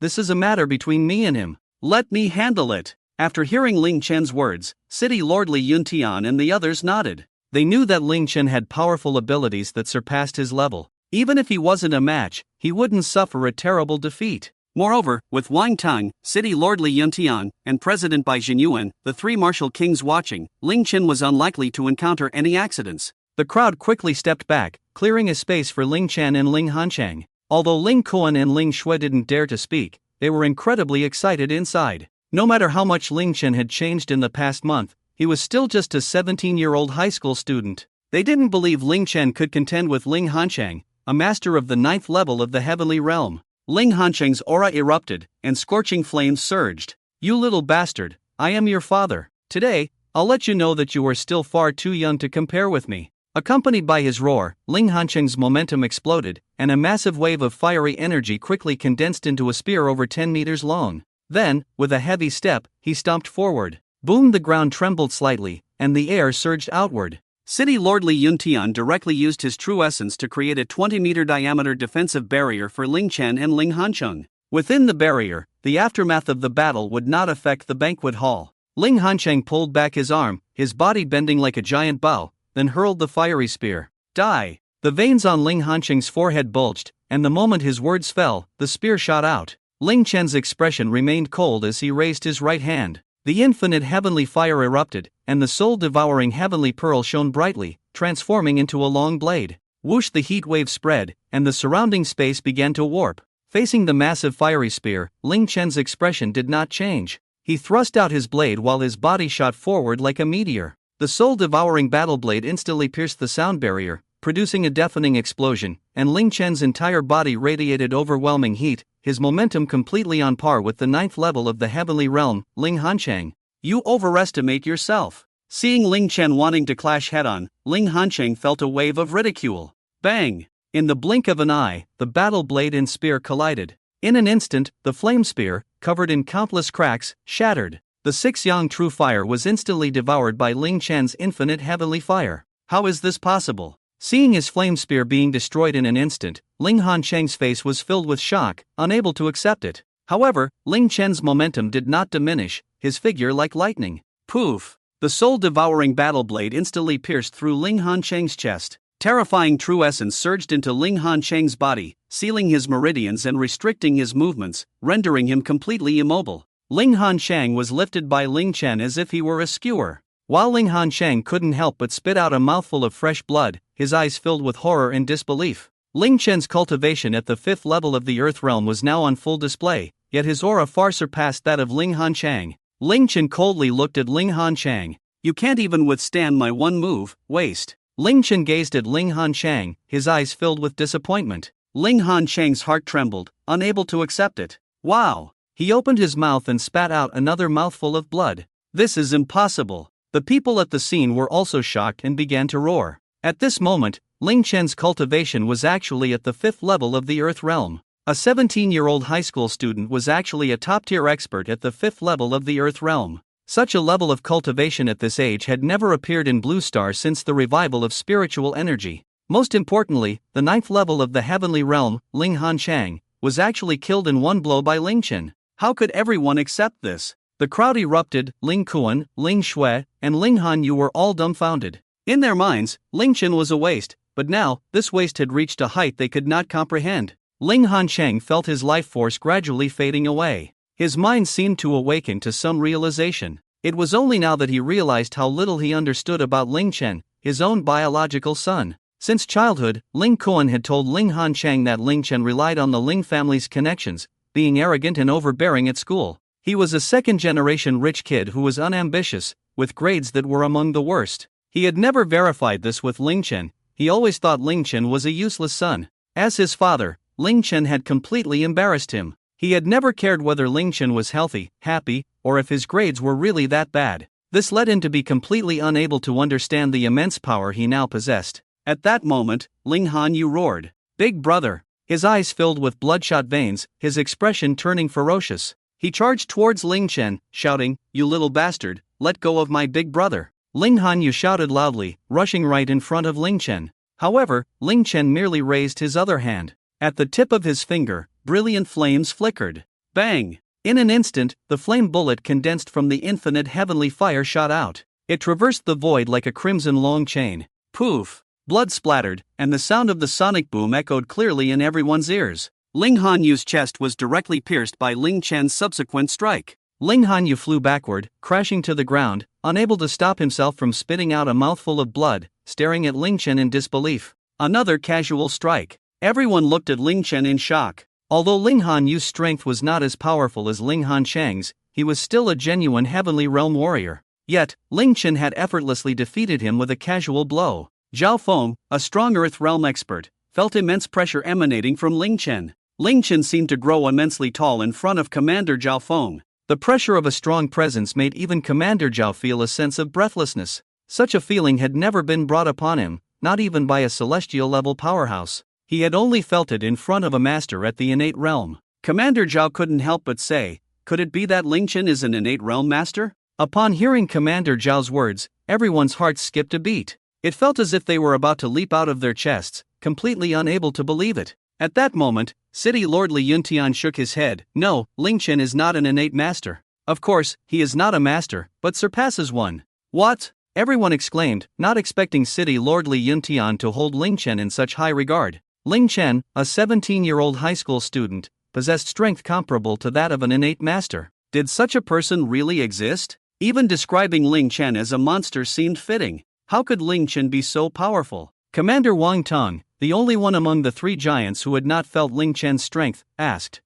Speaker 1: this is a matter between me and him. Let me handle it. After hearing Ling Chen's words, City Lord Li Yuntian and the others nodded. They knew that Ling Chen had powerful abilities that surpassed his level. Even if he wasn't a match, he wouldn't suffer a terrible defeat. Moreover, with Wang Tang, City Lord Li Yuntian, and President Bai Zhenyuan, the 3 martial kings watching, Ling Chen was unlikely to encounter any accidents. The crowd quickly stepped back, clearing a space for Ling Chen and Ling Hancheng. Although Ling Kuan and Ling Shui didn't dare to speak, they were incredibly excited inside. No matter how much Ling Chen had changed in the past month, he was still just a 17-year-old high school student. They didn't believe Ling Chen could contend with Ling Hancheng, a master of the 9th level of the heavenly realm. Ling Hancheng's aura erupted, and scorching flames surged. You little bastard, I am your father. Today, I'll let you know that you are still far too young to compare with me. Accompanied by his roar, Ling Hancheng's momentum exploded, and a massive wave of fiery energy quickly condensed into a spear over 10 meters long. Then, with a heavy step, he stomped forward. Boom, the ground trembled slightly, and the air surged outward. City Lord Li Yuntian directly used his true essence to create a 20-meter diameter defensive barrier for Ling Chen and Ling Hancheng. Within the barrier, the aftermath of the battle would not affect the banquet hall. Ling Hancheng pulled back his arm, his body bending like a giant bow, then hurled the fiery spear. Die! The veins on Ling Hansheng's forehead bulged, and the moment his words fell, the spear shot out. Ling Chen's expression remained cold as he raised his right hand. The infinite heavenly fire erupted, and the soul-devouring heavenly pearl shone brightly, transforming into a long blade. Whoosh, the heat wave spread, and the surrounding space began to warp. Facing the massive fiery spear, Ling Chen's expression did not change. He thrust out his blade while his body shot forward like a meteor. The soul-devouring battle blade instantly pierced the sound barrier, producing a deafening explosion, and Ling Chen's entire body radiated overwhelming heat, his momentum completely on par with the 9th level of the heavenly realm, Ling Hansheng. You overestimate yourself. Seeing Ling Chen wanting to clash head-on, Ling Hansheng felt a wave of ridicule. Bang! In the blink of an eye, the battle blade and spear collided. In an instant, the flame spear, covered in countless cracks, shattered. The 6-yang true fire was instantly devoured by Ling Chen's infinite heavenly fire. How is this possible? Seeing his flame spear being destroyed in an instant, Ling Hansheng's face was filled with shock, unable to accept it. However, Ling Chen's momentum did not diminish, his figure like lightning. Poof! The soul-devouring battle blade instantly pierced through Ling Hansheng's chest. Terrifying true essence surged into Ling Hansheng's body, sealing his meridians and restricting his movements, rendering him completely immobile. Ling Hansheng was lifted by Ling Chen as if he were a skewer. While Ling Hansheng couldn't help but spit out a mouthful of fresh blood, his eyes filled with horror and disbelief. Ling Chen's cultivation at the 5th level of the Earth realm was now on full display, yet his aura far surpassed that of Ling Hansheng. Ling Chen coldly looked at Ling Hansheng. You can't even withstand my one move, waste. Ling Chen gazed at Ling Hansheng, his eyes filled with disappointment. Ling Hansheng's heart trembled, unable to accept it. Wow! He opened his mouth and spat out another mouthful of blood. This is impossible. The people at the scene were also shocked and began to roar. At this moment, Ling Chen's cultivation was actually at the 5th level of the Earth realm. A 17-year-old high school student was actually a top-tier expert at the 5th level of the Earth realm. Such a level of cultivation at this age had never appeared in Blue Star since the revival of spiritual energy. Most importantly, the 9th level of the heavenly realm, Ling Hansheng, was actually killed in one blow by Ling Chen. How could everyone accept this? The crowd erupted. Ling Kuan, Ling Shui, and Ling Hanyu were all dumbfounded. In their minds, Ling Chen was a waste, but now, this waste had reached a height they could not comprehend. Ling Hansheng felt his life force gradually fading away. His mind seemed to awaken to some realization. It was only now that he realized how little he understood about Ling Chen, his own biological son. Since childhood, Ling Kuan had told Ling Hansheng that Ling Chen relied on the Ling family's connections, being arrogant and overbearing at school. He was a second-generation rich kid who was unambitious, with grades that were among the worst. He had never verified this with Ling Chen. He always thought Ling Chen was a useless son. As his father, Ling Chen had completely embarrassed him. He had never cared whether Ling Chen was healthy, happy, or if his grades were really that bad. This led him to be completely unable to understand the immense power he now possessed. At that moment, Ling Hanyu roared, "Big brother!" His eyes filled with bloodshot veins, his expression turning ferocious. He charged towards Ling Chen, shouting, "You little bastard, let go of my big brother!" Ling Hanyu shouted loudly, rushing right in front of Ling Chen. However, Ling Chen merely raised his other hand. At the tip of his finger, brilliant flames flickered. Bang! In an instant, the flame bullet condensed from the infinite heavenly fire shot out. It traversed the void like a crimson long chain. Poof! Blood splattered, and the sound of the sonic boom echoed clearly in everyone's ears. Ling Hanyu's chest was directly pierced by Ling Chen's subsequent strike. Ling Hanyu flew backward, crashing to the ground, unable to stop himself from spitting out a mouthful of blood, staring at Ling Chen in disbelief. Another casual strike. Everyone looked at Ling Chen in shock. Although Ling Hanyu's strength was not as powerful as Ling Hansheng's, he was still a genuine heavenly realm warrior. Yet, Ling Chen had effortlessly defeated him with a casual blow. Zhao Feng, a strong earth realm expert, felt immense pressure emanating from Ling Chen. Ling Chen seemed to grow immensely tall in front of Commander Zhao Feng. The pressure of a strong presence made even Commander Zhao feel a sense of breathlessness. Such a feeling had never been brought upon him, not even by a celestial-level powerhouse. He had only felt it in front of a master at the innate realm. Commander Zhao couldn't help but say, "Could it be that Ling Chen is an innate realm master?" Upon hearing Commander Zhao's words, everyone's hearts skipped a beat. It felt as if they were about to leap out of their chests, completely unable to believe it. At that moment, City Lord Li Yuntian shook his head. "No, Ling Chen is not an innate master. Of course, he is not a master, but surpasses one." "What?" Everyone exclaimed, not expecting City Lord Li Yuntian to hold Ling Chen in such high regard. Ling Chen, a 17-year-old high school student, possessed strength comparable to that of an innate master. Did such a person really exist? Even describing Ling Chen as a monster seemed fitting. How could Ling Chen be so powerful? Commander Wang Tong, the only one among the three giants who had not felt Ling Chen's strength, asked.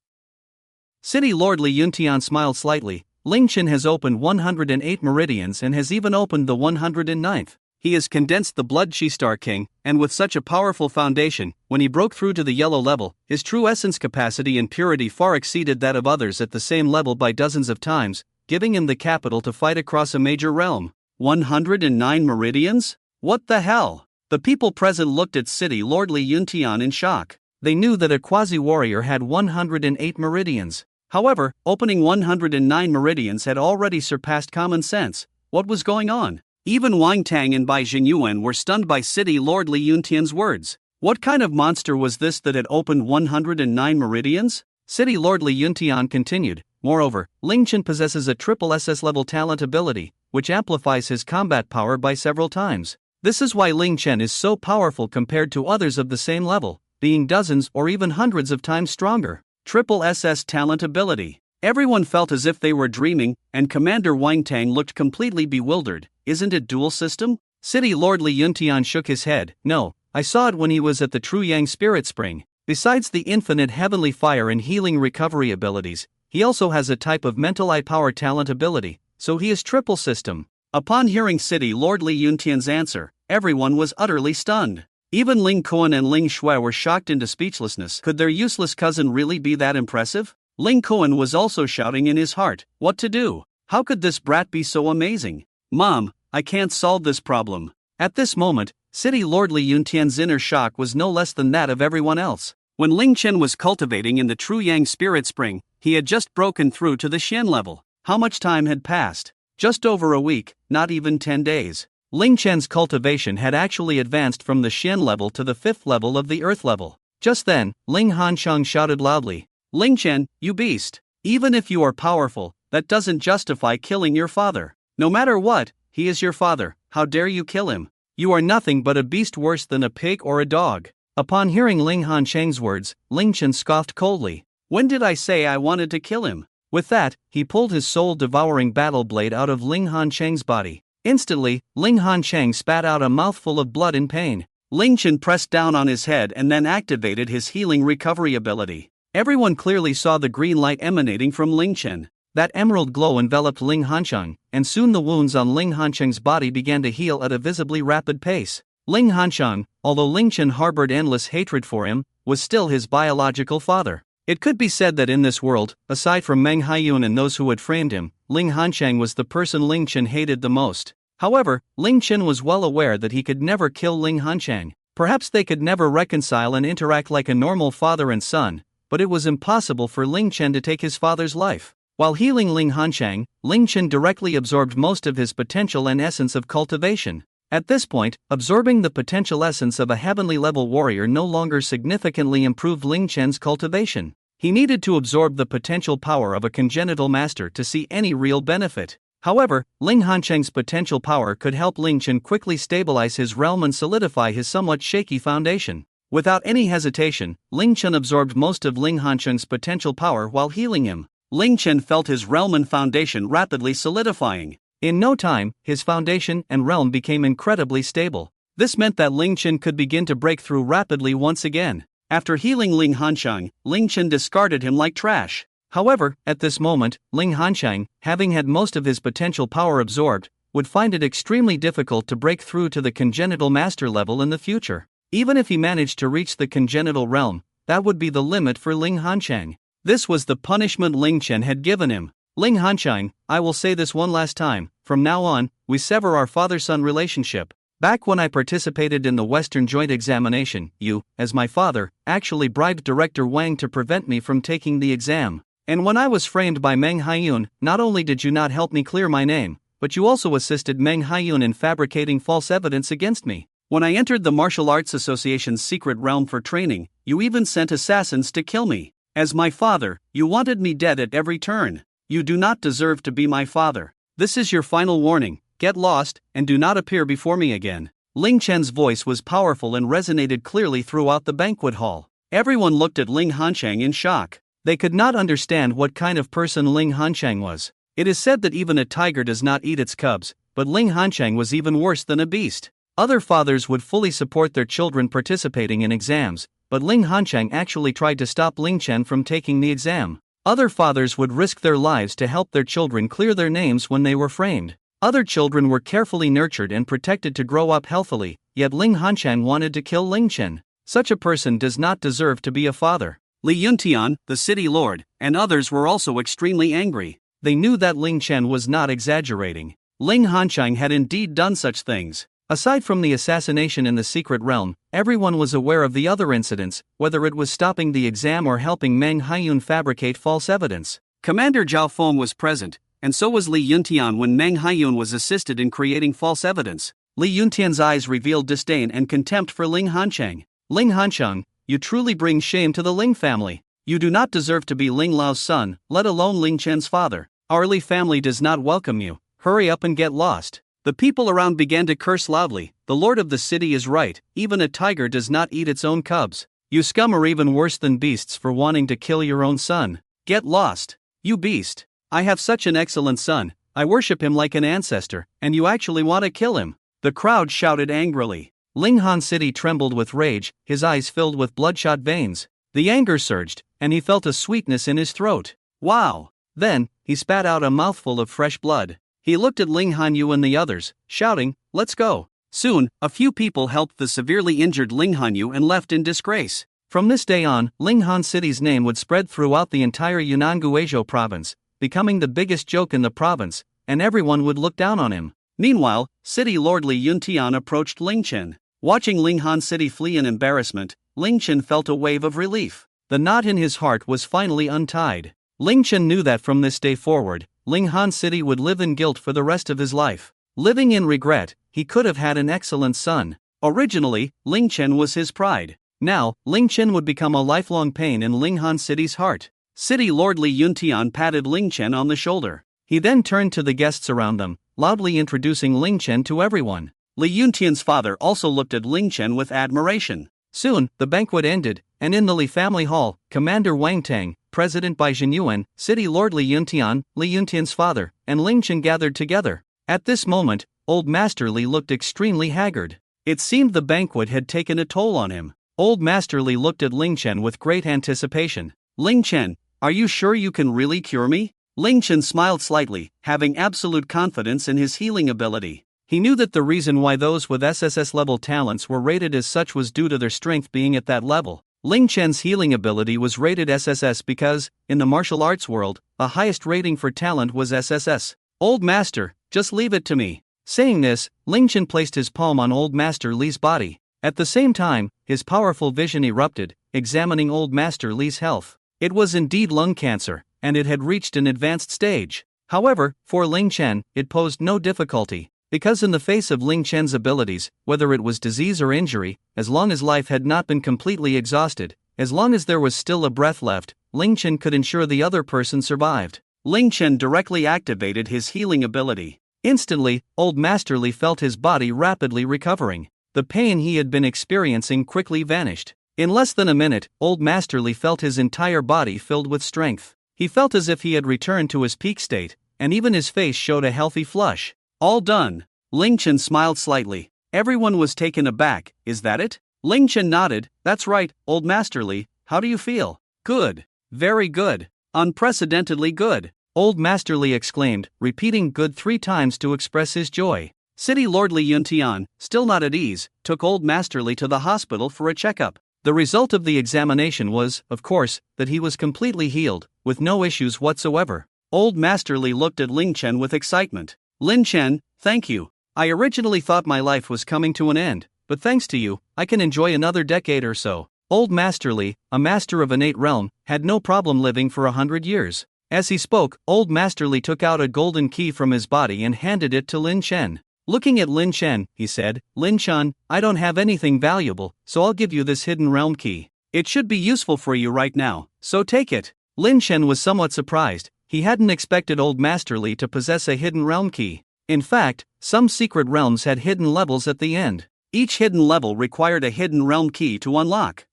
Speaker 1: City Lord Li Yuntian smiled slightly. Ling Chen has opened 108 meridians and has even opened the 109th. He has condensed the blood Chi Star King, and with such a powerful foundation, when he broke through to the yellow level, his true essence capacity and purity far exceeded that of others at the same level by dozens of times, giving him the capital to fight across a major realm. 109 meridians? What the hell? The people present looked at City Lord Li Yuntian in shock. They knew that a quasi-warrior had 108 meridians. However, opening 109 meridians had already surpassed common sense. What was going on? Even Wang Tang and Bai Jingyuan were stunned by City Lord Li Yuntian's words. What kind of monster was this that had opened 109 meridians? City Lord Li Yuntian continued. Moreover, Ling Chen possesses a triple SS-level talent ability, which amplifies his combat power by several times. This is why Ling Chen is so powerful compared to others of the same level, being dozens or even hundreds of times stronger. Triple SS talent ability. Everyone felt as if they were dreaming, and Commander Wang Tang looked completely bewildered. Isn't it dual system? City Lord Li Yuntian shook his head. No, I saw it when he was at the True Yang Spirit Spring. Besides the infinite heavenly fire and healing recovery abilities, he also has a type of mental eye power talent ability, so he is triple system. Upon hearing City Lord Li Yuntian's answer, everyone was utterly stunned. Even Ling Kuan and Ling Shui were shocked into speechlessness. Could their useless cousin really be that impressive? Ling Kuan was also shouting in his heart, what to do? How could this brat be so amazing? Mom, I can't solve this problem. At this moment, City Lord Li Yuntian's inner shock was no less than that of everyone else. When Ling Chen was cultivating in the True Yang Spirit Spring, he had just broken through to the Xian level. How much time had passed? Just over a week, not even 10 days. Ling Chen's cultivation had actually advanced from the Xian level to the 5th level of the Earth level. Just then, Ling Hansheng shouted loudly, Ling Chen, you beast! Even if you are powerful, that doesn't justify killing your father. No matter what, he is your father, how dare you kill him? You are nothing but a beast worse than a pig or a dog. Upon hearing Ling Hansheng's words, Ling Chen scoffed coldly. When did I say I wanted to kill him? With that, he pulled his soul-devouring battle blade out of Ling Hansheng's body. Instantly, Ling Hansheng spat out a mouthful of blood in pain. Ling Chen pressed down on his head and then activated his healing recovery ability. Everyone clearly saw the green light emanating from Ling Chen. That emerald glow enveloped Ling Hansheng, and soon the wounds on Ling Hansheng's body began to heal at a visibly rapid pace. Ling Hansheng, although Ling Chen harbored endless hatred for him, was still his biological father. It could be said that in this world, aside from Mang Hayun and those who had framed him, Ling Hansheng was the person Ling Chen hated the most. However, Ling Chen was well aware that he could never kill Ling Hansheng. Perhaps they could never reconcile and interact like a normal father and son, but it was impossible for Ling Chen to take his father's life. While healing Ling Hansheng, Ling Chen directly absorbed most of his potential and essence of cultivation. At this point, absorbing the potential essence of a heavenly level warrior no longer significantly improved Ling Chen's cultivation. He needed to absorb the potential power of a congenital master to see any real benefit. However, Ling Hansheng's potential power could help Ling Chen quickly stabilize his realm and solidify his somewhat shaky foundation. Without any hesitation, Ling Chen absorbed most of Ling Hansheng's potential power while healing him. Ling Chen felt his realm and foundation rapidly solidifying. In no time, his foundation and realm became incredibly stable. This meant that Ling Chen could begin to break through rapidly once again. After healing Ling Hansheng, Ling Chen discarded him like trash. However, at this moment, Ling Hansheng, having had most of his potential power absorbed, would find it extremely difficult to break through to the congenital master level in the future. Even if he managed to reach the congenital realm, that would be the limit for Ling Hansheng. This was the punishment Ling Chen had given him. Ling Hansheng, I will say this one last time, from now on, we sever our father-son relationship. Back when I participated in the Western Joint Examination, you, as my father, actually bribed Director Wang to prevent me from taking the exam. And when I was framed by Meng Hayun, not only did you not help me clear my name, but you also assisted Meng Hayun in fabricating false evidence against me. When I entered the Martial Arts Association's secret realm for training, you even sent assassins to kill me. As my father, you wanted me dead at every turn. You do not deserve to be my father. This is your final warning. get lost, and do not appear before me again." Ling Chen's voice was powerful and resonated clearly throughout the banquet hall. Everyone looked at Ling Hanchang in shock. They could not understand what kind of person Ling Hanchang was. It is said that even a tiger does not eat its cubs, but Ling Hanchang was even worse than a beast. Other fathers would fully support their children participating in exams, but Ling Hanchang actually tried to stop Ling Chen from taking the exam. Other fathers would risk their lives to help their children clear their names when they were framed. Other children were carefully nurtured and protected to grow up healthily, yet Ling Hanchang wanted to kill Ling Chen. Such a person does not deserve to be a father. Li Yuntian, the city lord, and others were also extremely angry. They knew that Ling Chen was not exaggerating. Ling Hanchang had indeed done such things. Aside from the assassination in the secret realm, everyone was aware of the other incidents, whether it was stopping the exam or helping Mang Hayun fabricate false evidence. Commander Zhao Feng was present, and so was Li Yuntian when Mang Hayun was assisted in creating false evidence. Li Yuntian's eyes revealed disdain and contempt for Ling Hanchang. "Ling Hanchang, you truly bring shame to the Ling family. You do not deserve to be Ling Lao's son, let alone Ling Chen's father. Our Li family does not welcome you. Hurry up and get lost." The people around began to curse loudly. "The lord of the city is right, even a tiger does not eat its own cubs. You scum are even worse than beasts for wanting to kill your own son. Get lost. You beast. I have such an excellent son, I worship him like an ancestor, and you actually want to kill him." The crowd shouted angrily. Ling Han City trembled with rage, his eyes filled with bloodshot veins. The anger surged, and he felt a sweetness in his throat. Wow! Then, he spat out a mouthful of fresh blood. He looked at Ling Hanyu and the others, shouting, "Let's go." Soon, a few people helped the severely injured Ling Hanyu and left in disgrace. From this day on, Ling Han City's name would spread throughout the entire Yunnan Guizhou province, becoming the biggest joke in the province, and everyone would look down on him. Meanwhile, City Lord Li Yuntian approached Ling Chen. Watching Ling Han City flee in embarrassment, Ling Chen felt a wave of relief. The knot in his heart was finally untied. Ling Chen knew that from this day forward, Ling Han City would live in guilt for the rest of his life. Living in regret, he could have had an excellent son. Originally, Ling Chen was his pride. Now, Ling Chen would become a lifelong pain in Ling Han City's heart. City Lord Li Yuntian patted Ling Chen on the shoulder. He then turned to the guests around them, loudly introducing Ling Chen to everyone. Li Yuntian's father also looked at Ling Chen with admiration. Soon, the banquet ended, and in the Li family hall, Commander Wang Tang, President Bai Zhenyuan, City Lord Li Yuntian's father, and Ling Chen gathered together. At this moment, Old Master Li looked extremely haggard. It seemed the banquet had taken a toll on him. Old Master Li looked at Ling Chen with great anticipation. "Ling Chen, are you sure you can really cure me?" Ling Chen smiled slightly, having absolute confidence in his healing ability. He knew that the reason why those with SSS level talents were rated as such was due to their strength being at that level. Ling Chen's healing ability was rated SSS because, in the martial arts world, the highest rating for talent was SSS. "Old Master, just leave it to me." Saying this, Ling Chen placed his palm on Old Master Li's body. At the same time, his powerful vision erupted, examining Old Master Li's health. It was indeed lung cancer, and it had reached an advanced stage. However, for Ling Chen, it posed no difficulty, because in the face of Ling Chen's abilities, whether it was disease or injury, as long as life had not been completely exhausted, as long as there was still a breath left, Ling Chen could ensure the other person survived. Ling Chen directly activated his healing ability. Instantly, Old Master Li felt his body rapidly recovering. The pain he had been experiencing quickly vanished. In less than a minute, Old Master Li felt his entire body filled with strength. He felt as if he had returned to his peak state, and even his face showed a healthy flush. "All done." Ling Chen smiled slightly. Everyone was taken aback. "Is that it?" Ling Chen nodded. "That's right, Old Master Li. How do you feel?" "Good. Very good. Unprecedentedly good." Old Master Li exclaimed, repeating "good" 3 times to express his joy. City Lord Li Yuntian, still not at ease, took Old Master Li to the hospital for a checkup. The result of the examination was, of course, that he was completely healed, with no issues whatsoever. Old Master Li looked at Ling Chen with excitement. "Lin Chen, thank you. I originally thought my life was coming to an end, but thanks to you, I can enjoy another decade or so." Old Master Li, a master of innate realm, had no problem living for 100 years. As he spoke, Old Master Li took out a golden key from his body and handed it to Lin Chen. Looking at Lin Chen, he said, "Lin Chen, I don't have anything valuable, so I'll give you this hidden realm key. It should be useful for you right now, so take it." Lin Chen was somewhat surprised. He hadn't expected Old Master Li to possess a hidden realm key. In fact, some secret realms had hidden levels at the end. Each hidden level required a hidden realm key to unlock.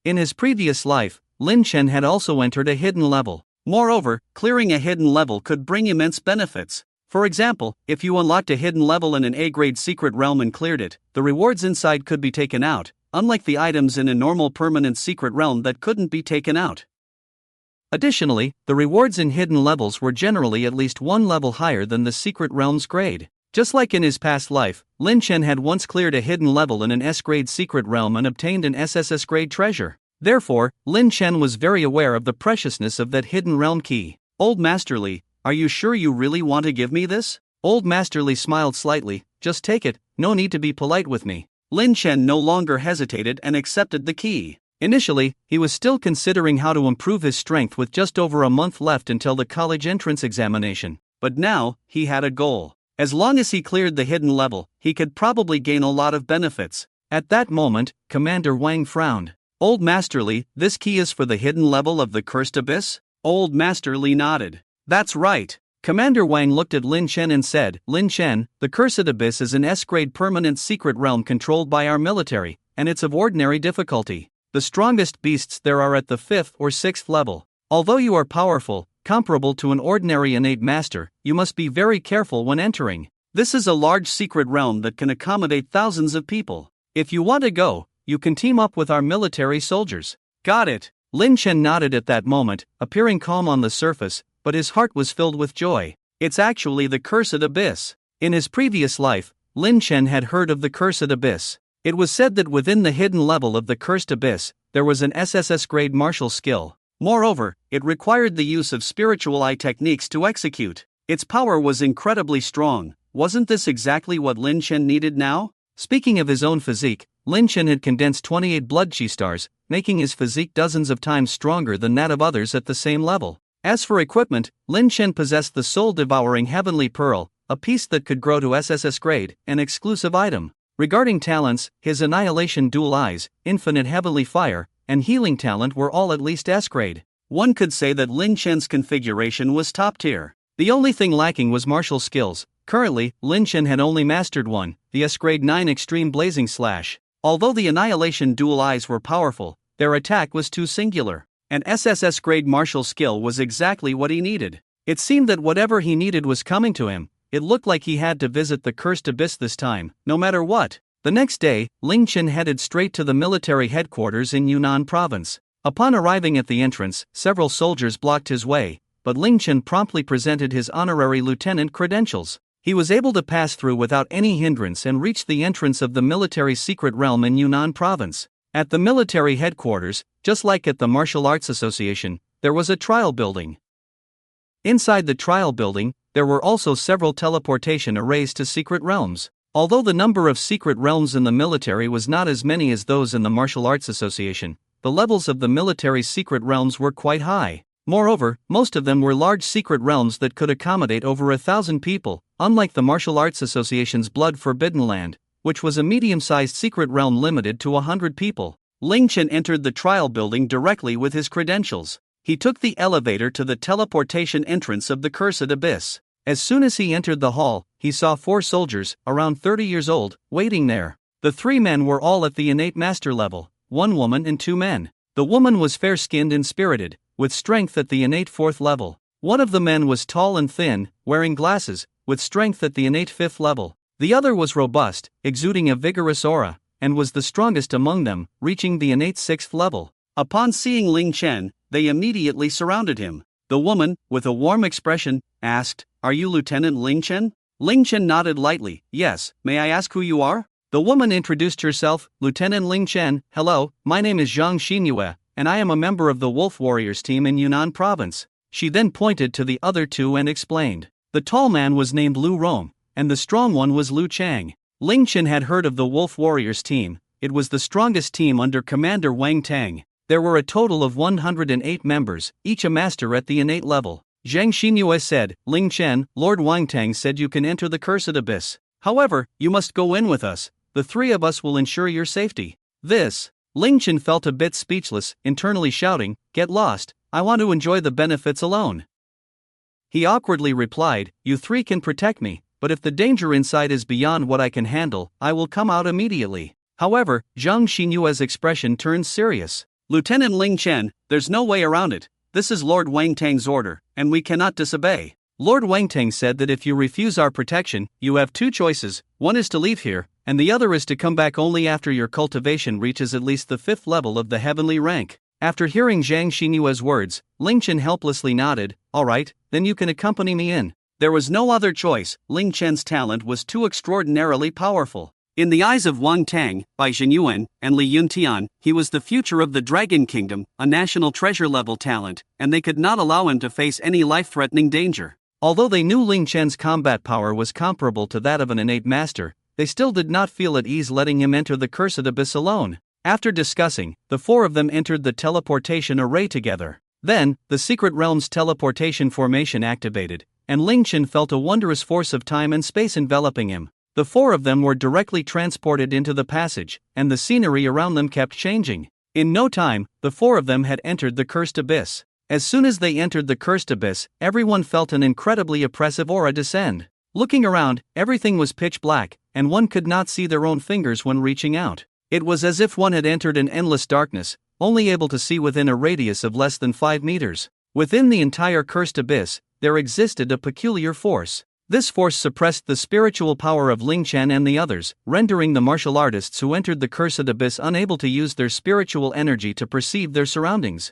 Speaker 1: In his previous life, Lin Chen had also entered a hidden level. Moreover, clearing a hidden level could bring immense benefits. For example, if you unlocked a hidden level in an A-grade secret realm and cleared it, the rewards inside could be taken out, unlike the items in a normal permanent secret realm that couldn't be taken out. Additionally, the rewards in hidden levels were generally at least one level higher than the secret realm's grade. Just like in his past life, Lin Chen had once cleared a hidden level in an S-grade secret realm and obtained an SSS-grade treasure. Therefore, Lin Chen was very aware of the preciousness of that hidden realm key. Old Masterly, are you sure you really want to give me this? Old Masterly smiled slightly. Just take it, no need to be polite with me. Lin Chen no longer hesitated and accepted the key. Initially, he was still considering how to improve his strength with just over a month left until the college entrance examination. But now, he had a goal. As long as he cleared the hidden level, he could probably gain a lot of benefits. At that moment, Commander Wang frowned. Old Masterly, this key is for the hidden level of the Cursed Abyss? Old Masterly nodded. That's right. Commander Wang looked at Lin Chen and said, Lin Chen, the Cursed Abyss is an S-grade permanent secret realm controlled by our military, and it's of ordinary difficulty. The strongest beasts there are at the 5th or 6th level. Although you are powerful, comparable to an ordinary innate master, you must be very careful when entering. This is a large secret realm that can accommodate thousands of people. If you want to go, you can team up with our military soldiers. Got it. Lin Chen nodded at that moment, appearing calm on the surface, but his heart was filled with joy. It's actually the Cursed Abyss. In his previous life, Lin Chen had heard of the Cursed Abyss. It was said that within the hidden level of the Cursed Abyss, there was an SSS-grade martial skill. Moreover, it required the use of spiritual eye techniques to execute. Its power was incredibly strong. Wasn't this exactly what Lin Chen needed now? Speaking of his own physique, Lin Chen had condensed 28 blood chi stars, making his physique dozens of times stronger than that of others at the same level. As for equipment, Lin Chen possessed the soul-devouring Heavenly Pearl, a piece that could grow to SSS grade, an exclusive item. Regarding talents, his Annihilation Dual Eyes, Infinite Heavenly Fire, and Healing talent were all at least S-grade. One could say that Lin Chen's configuration was top tier. The only thing lacking was martial skills. Currently, Lin Chen had only mastered one, the S-grade 9 Extreme Blazing Slash. Although the Annihilation Dual Eyes were powerful, their attack was too singular. An SSS-grade martial skill was exactly what he needed. It seemed that whatever he needed was coming to him. It looked like he had to visit the Cursed Abyss this time, no matter what. The next day, Lin Chen headed straight to the military headquarters in Yunnan province. Upon arriving at the entrance, several soldiers blocked his way, but Lin Chen promptly presented his honorary lieutenant credentials. He was able to pass through without any hindrance and reached the entrance of the military secret realm in Yunnan province. At the military headquarters, just like at the Martial Arts Association, there was a trial building. Inside the trial building, there were also several teleportation arrays to secret realms. Although the number of secret realms in the military was not as many as those in the Martial Arts Association, the levels of the military's secret realms were quite high. Moreover, most of them were large secret realms that could accommodate over 1,000 people, unlike the Martial Arts Association's Blood Forbidden Land, which was a medium-sized secret realm limited to 100 people. Lin Chen entered the trial building directly with his credentials. He took the elevator to the teleportation entrance of the Cursed Abyss. As soon as he entered the hall, he saw 4 soldiers, around 30 years old, waiting there. The 3 men were all at the innate master level, 1 woman and 2 men. The woman was fair-skinned and spirited, with strength at the innate 4th level. One of the men was tall and thin, wearing glasses, with strength at the innate 5th level. The other was robust, exuding a vigorous aura, and was the strongest among them, reaching the innate 6th level. Upon seeing Lin Chen, they immediately surrounded him. The woman, with a warm expression, asked, "Are you Lieutenant Lin Chen?" Lin Chen nodded lightly. "Yes, may I ask who you are?" The woman introduced herself, "Lieutenant Lin Chen, hello, my name is Zhang Xinyue, and I am a member of the Wolf Warriors team in Yunnan province." She then pointed to the other 2 and explained. The tall man was named Lu Rome, and the strong one was Lu Chang. Lin Chen had heard of the Wolf Warriors team. It was the strongest team under Commander Wang Tang. There were a total of 108 members, each a master at the innate level. Zhang Xinyue said, "Lin Chen, Lord Wang Tang said you can enter the Cursed Abyss. However, you must go in with us. The 3 of us will ensure your safety." Lin Chen felt a bit speechless, internally shouting, "Get lost, I want to enjoy the benefits alone." He awkwardly replied, "You 3 can protect me, but if the danger inside is beyond what I can handle, I will come out immediately. However, Zhang Xinyue's expression turns serious. Lieutenant Ling Chen, there's no way around it. This is Lord Wang Tang's order, and we cannot disobey. Lord Wang Tang said that if you refuse our protection, you have two choices. One is to leave here, and the other is to come back only after your cultivation reaches at least the 5th level of the heavenly rank. After hearing Zhang Xinyue's words, Ling Chen helplessly nodded. All right, then you can accompany me in. There was no other choice. Ling Chen's talent was too extraordinarily powerful. In the eyes of Wang Tang, Bai Zhenyuan, and Li Yuntian, he was the future of the Dragon Kingdom, a national treasure-level talent, and they could not allow him to face any life-threatening danger. Although they knew Ling Chen's combat power was comparable to that of an innate master, they still did not feel at ease letting him enter the Cursed Abyss alone. After discussing, the four of them entered the teleportation array together. Then, the Secret Realm's teleportation formation activated, and Ling Chen felt a wondrous force of time and space enveloping him. The four of them were directly transported into the passage, and the scenery around them kept changing. In no time, the four of them had entered the Cursed Abyss. As soon as they entered the Cursed Abyss, everyone felt an incredibly oppressive aura descend. Looking around, everything was pitch black, and one could not see their own fingers when reaching out. It was as if one had entered an endless darkness, only able to see within a radius of less than 5 meters. Within the entire Cursed Abyss, there existed a peculiar force. This force suppressed the spiritual power of Ling Chen and the others, rendering the martial artists who entered the Cursed Abyss unable to use their spiritual energy to perceive their surroundings.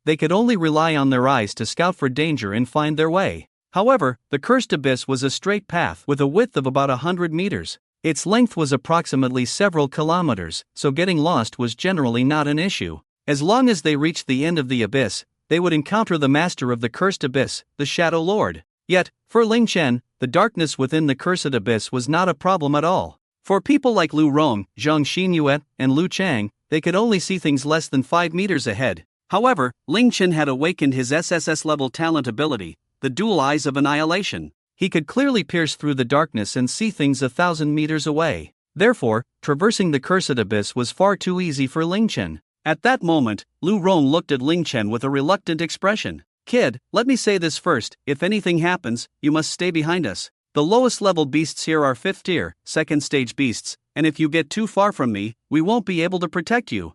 Speaker 1: They could only rely on their eyes to scout for danger and find their way. However, the Cursed Abyss was a straight path with a width of about 100 meters. Its length was approximately several kilometers, so getting lost was generally not an issue. As long as they reached the end of the abyss, they would encounter the master of the Cursed Abyss, the Shadow Lord. Yet, for Ling Chen, the darkness within the Cursed Abyss was not a problem at all. For people like Lu Rong, Zhang Xinyue, and Lu Chang, they could only see things less than 5 meters ahead. However, Ling Chen had awakened his SSSS-level talent ability, the dual eyes of annihilation. He could clearly pierce through the darkness and see things 1,000 meters away. Therefore, traversing the Cursed Abyss was far too easy for Ling Chen. At that moment, Lu Rong looked at Ling Chen with a reluctant expression. Kid, let me say this first, if anything happens, you must stay behind us. The lowest level beasts here are 5th tier, 2nd stage beasts, and if you get too far from me, we won't be able to protect you.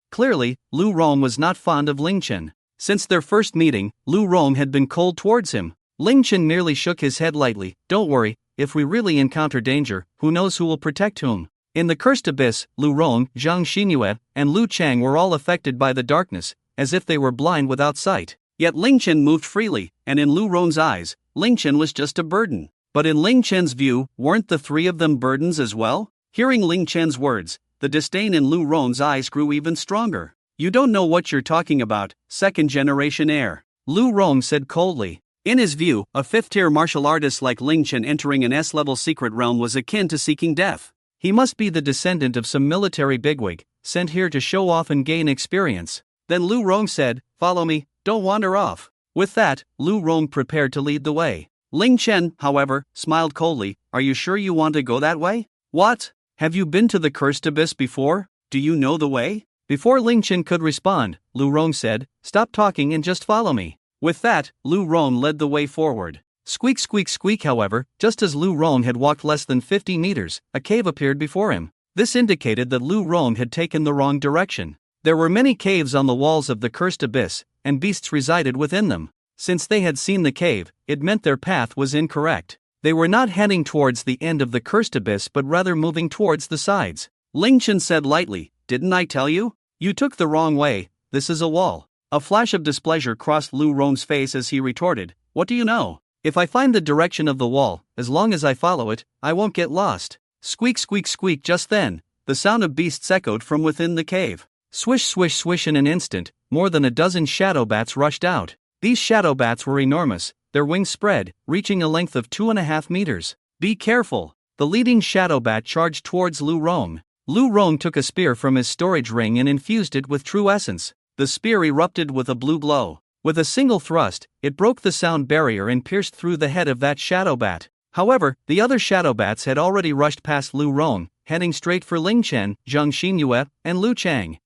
Speaker 1: Clearly, Lu Rong was not fond of Ling Chen. Since their first meeting, Lu Rong had been cold towards him. Ling Chen merely shook his head lightly. Don't worry, if we really encounter danger, who knows who will protect whom. In the Cursed Abyss, Lu Rong, Zhang Xinyue, and Lu Chang were all affected by the darkness, as if they were blind without sight. Yet Ling Chen moved freely, and in Lu Rong's eyes, Ling Chen was just a burden. But in Ling Chen's view, weren't the three of them burdens as well? Hearing Ling Chen's words, the disdain in Lu Rong's eyes grew even stronger. You don't know what you're talking about, second-generation heir. Lu Rong said coldly. In his view, a 5th-tier martial artist like Ling Chen entering an S-level secret realm was akin to seeking death. He must be the descendant of some military bigwig, sent here to show off and gain experience. Then Lu Rong said, follow me, don't wander off. With that, Lu Rong prepared to lead the way. Ling Chen, however, smiled coldly. Are you sure you want to go that way? What? Have you been to the Cursed Abyss before? Do you know the way? Before Ling Chen could respond, Lu Rong said, stop talking and just follow me. With that, Lu Rong led the way forward. Squeak squeak squeak. However, just as Lu Rong had walked less than 50 meters, a cave appeared before him. This indicated that Lu Rong had taken the wrong direction. There were many caves on the walls of the Cursed Abyss, and beasts resided within them. Since they had seen the cave, it meant their path was incorrect. They were not heading towards the end of the Cursed Abyss but rather moving towards the sides. Ling Chen said lightly, didn't I tell you? You took the wrong way, this is a wall. A flash of displeasure crossed Lu Rong's face as he retorted, what do you know? If I find the direction of the wall, as long as I follow it, I won't get lost. Squeak squeak squeak. Just then, the sound of beasts echoed from within the cave. Swish swish swish. In an instant, more than a dozen shadow bats rushed out. These shadow bats were enormous, their wings spread, reaching a length of 2.5 meters. Be careful! The leading shadow bat charged towards Lu Rong. Lu Rong took a spear from his storage ring and infused it with true essence. The spear erupted with a blue glow. With a single thrust, it broke the sound barrier and pierced through the head of that shadow bat. However, the other shadow bats had already rushed past Lu Rong, heading straight for Ling Chen, Zhang Xinyue, and Lu Chang.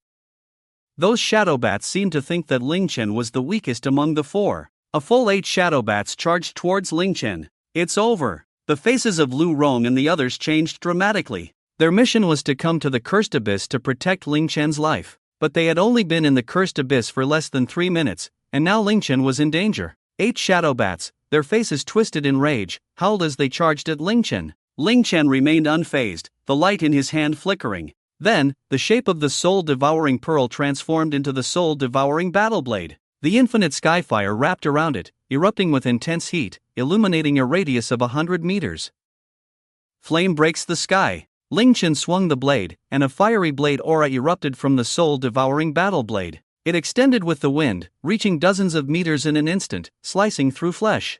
Speaker 1: Those shadow bats seemed to think that Ling Chen was the weakest among the four. A full 8 shadow bats charged towards Ling Chen. It's over. The faces of Lu Rong and the others changed dramatically. Their mission was to come to the cursed abyss to protect Ling Chen's life. But they had only been in the cursed abyss for less than 3 minutes, and now Ling Chen was in danger. 8 shadow bats, their faces twisted in rage, howled as they charged at Ling Chen. Ling Chen remained unfazed, the light in his hand flickering. Then, the shape of the soul-devouring pearl transformed into the soul-devouring battle blade. The infinite skyfire wrapped around it, erupting with intense heat, illuminating a radius of 100 meters. Flame breaks the sky. Ling Chen swung the blade, and a fiery blade aura erupted from the soul-devouring battle blade. It extended with the wind, reaching dozens of meters in an instant, slicing through flesh.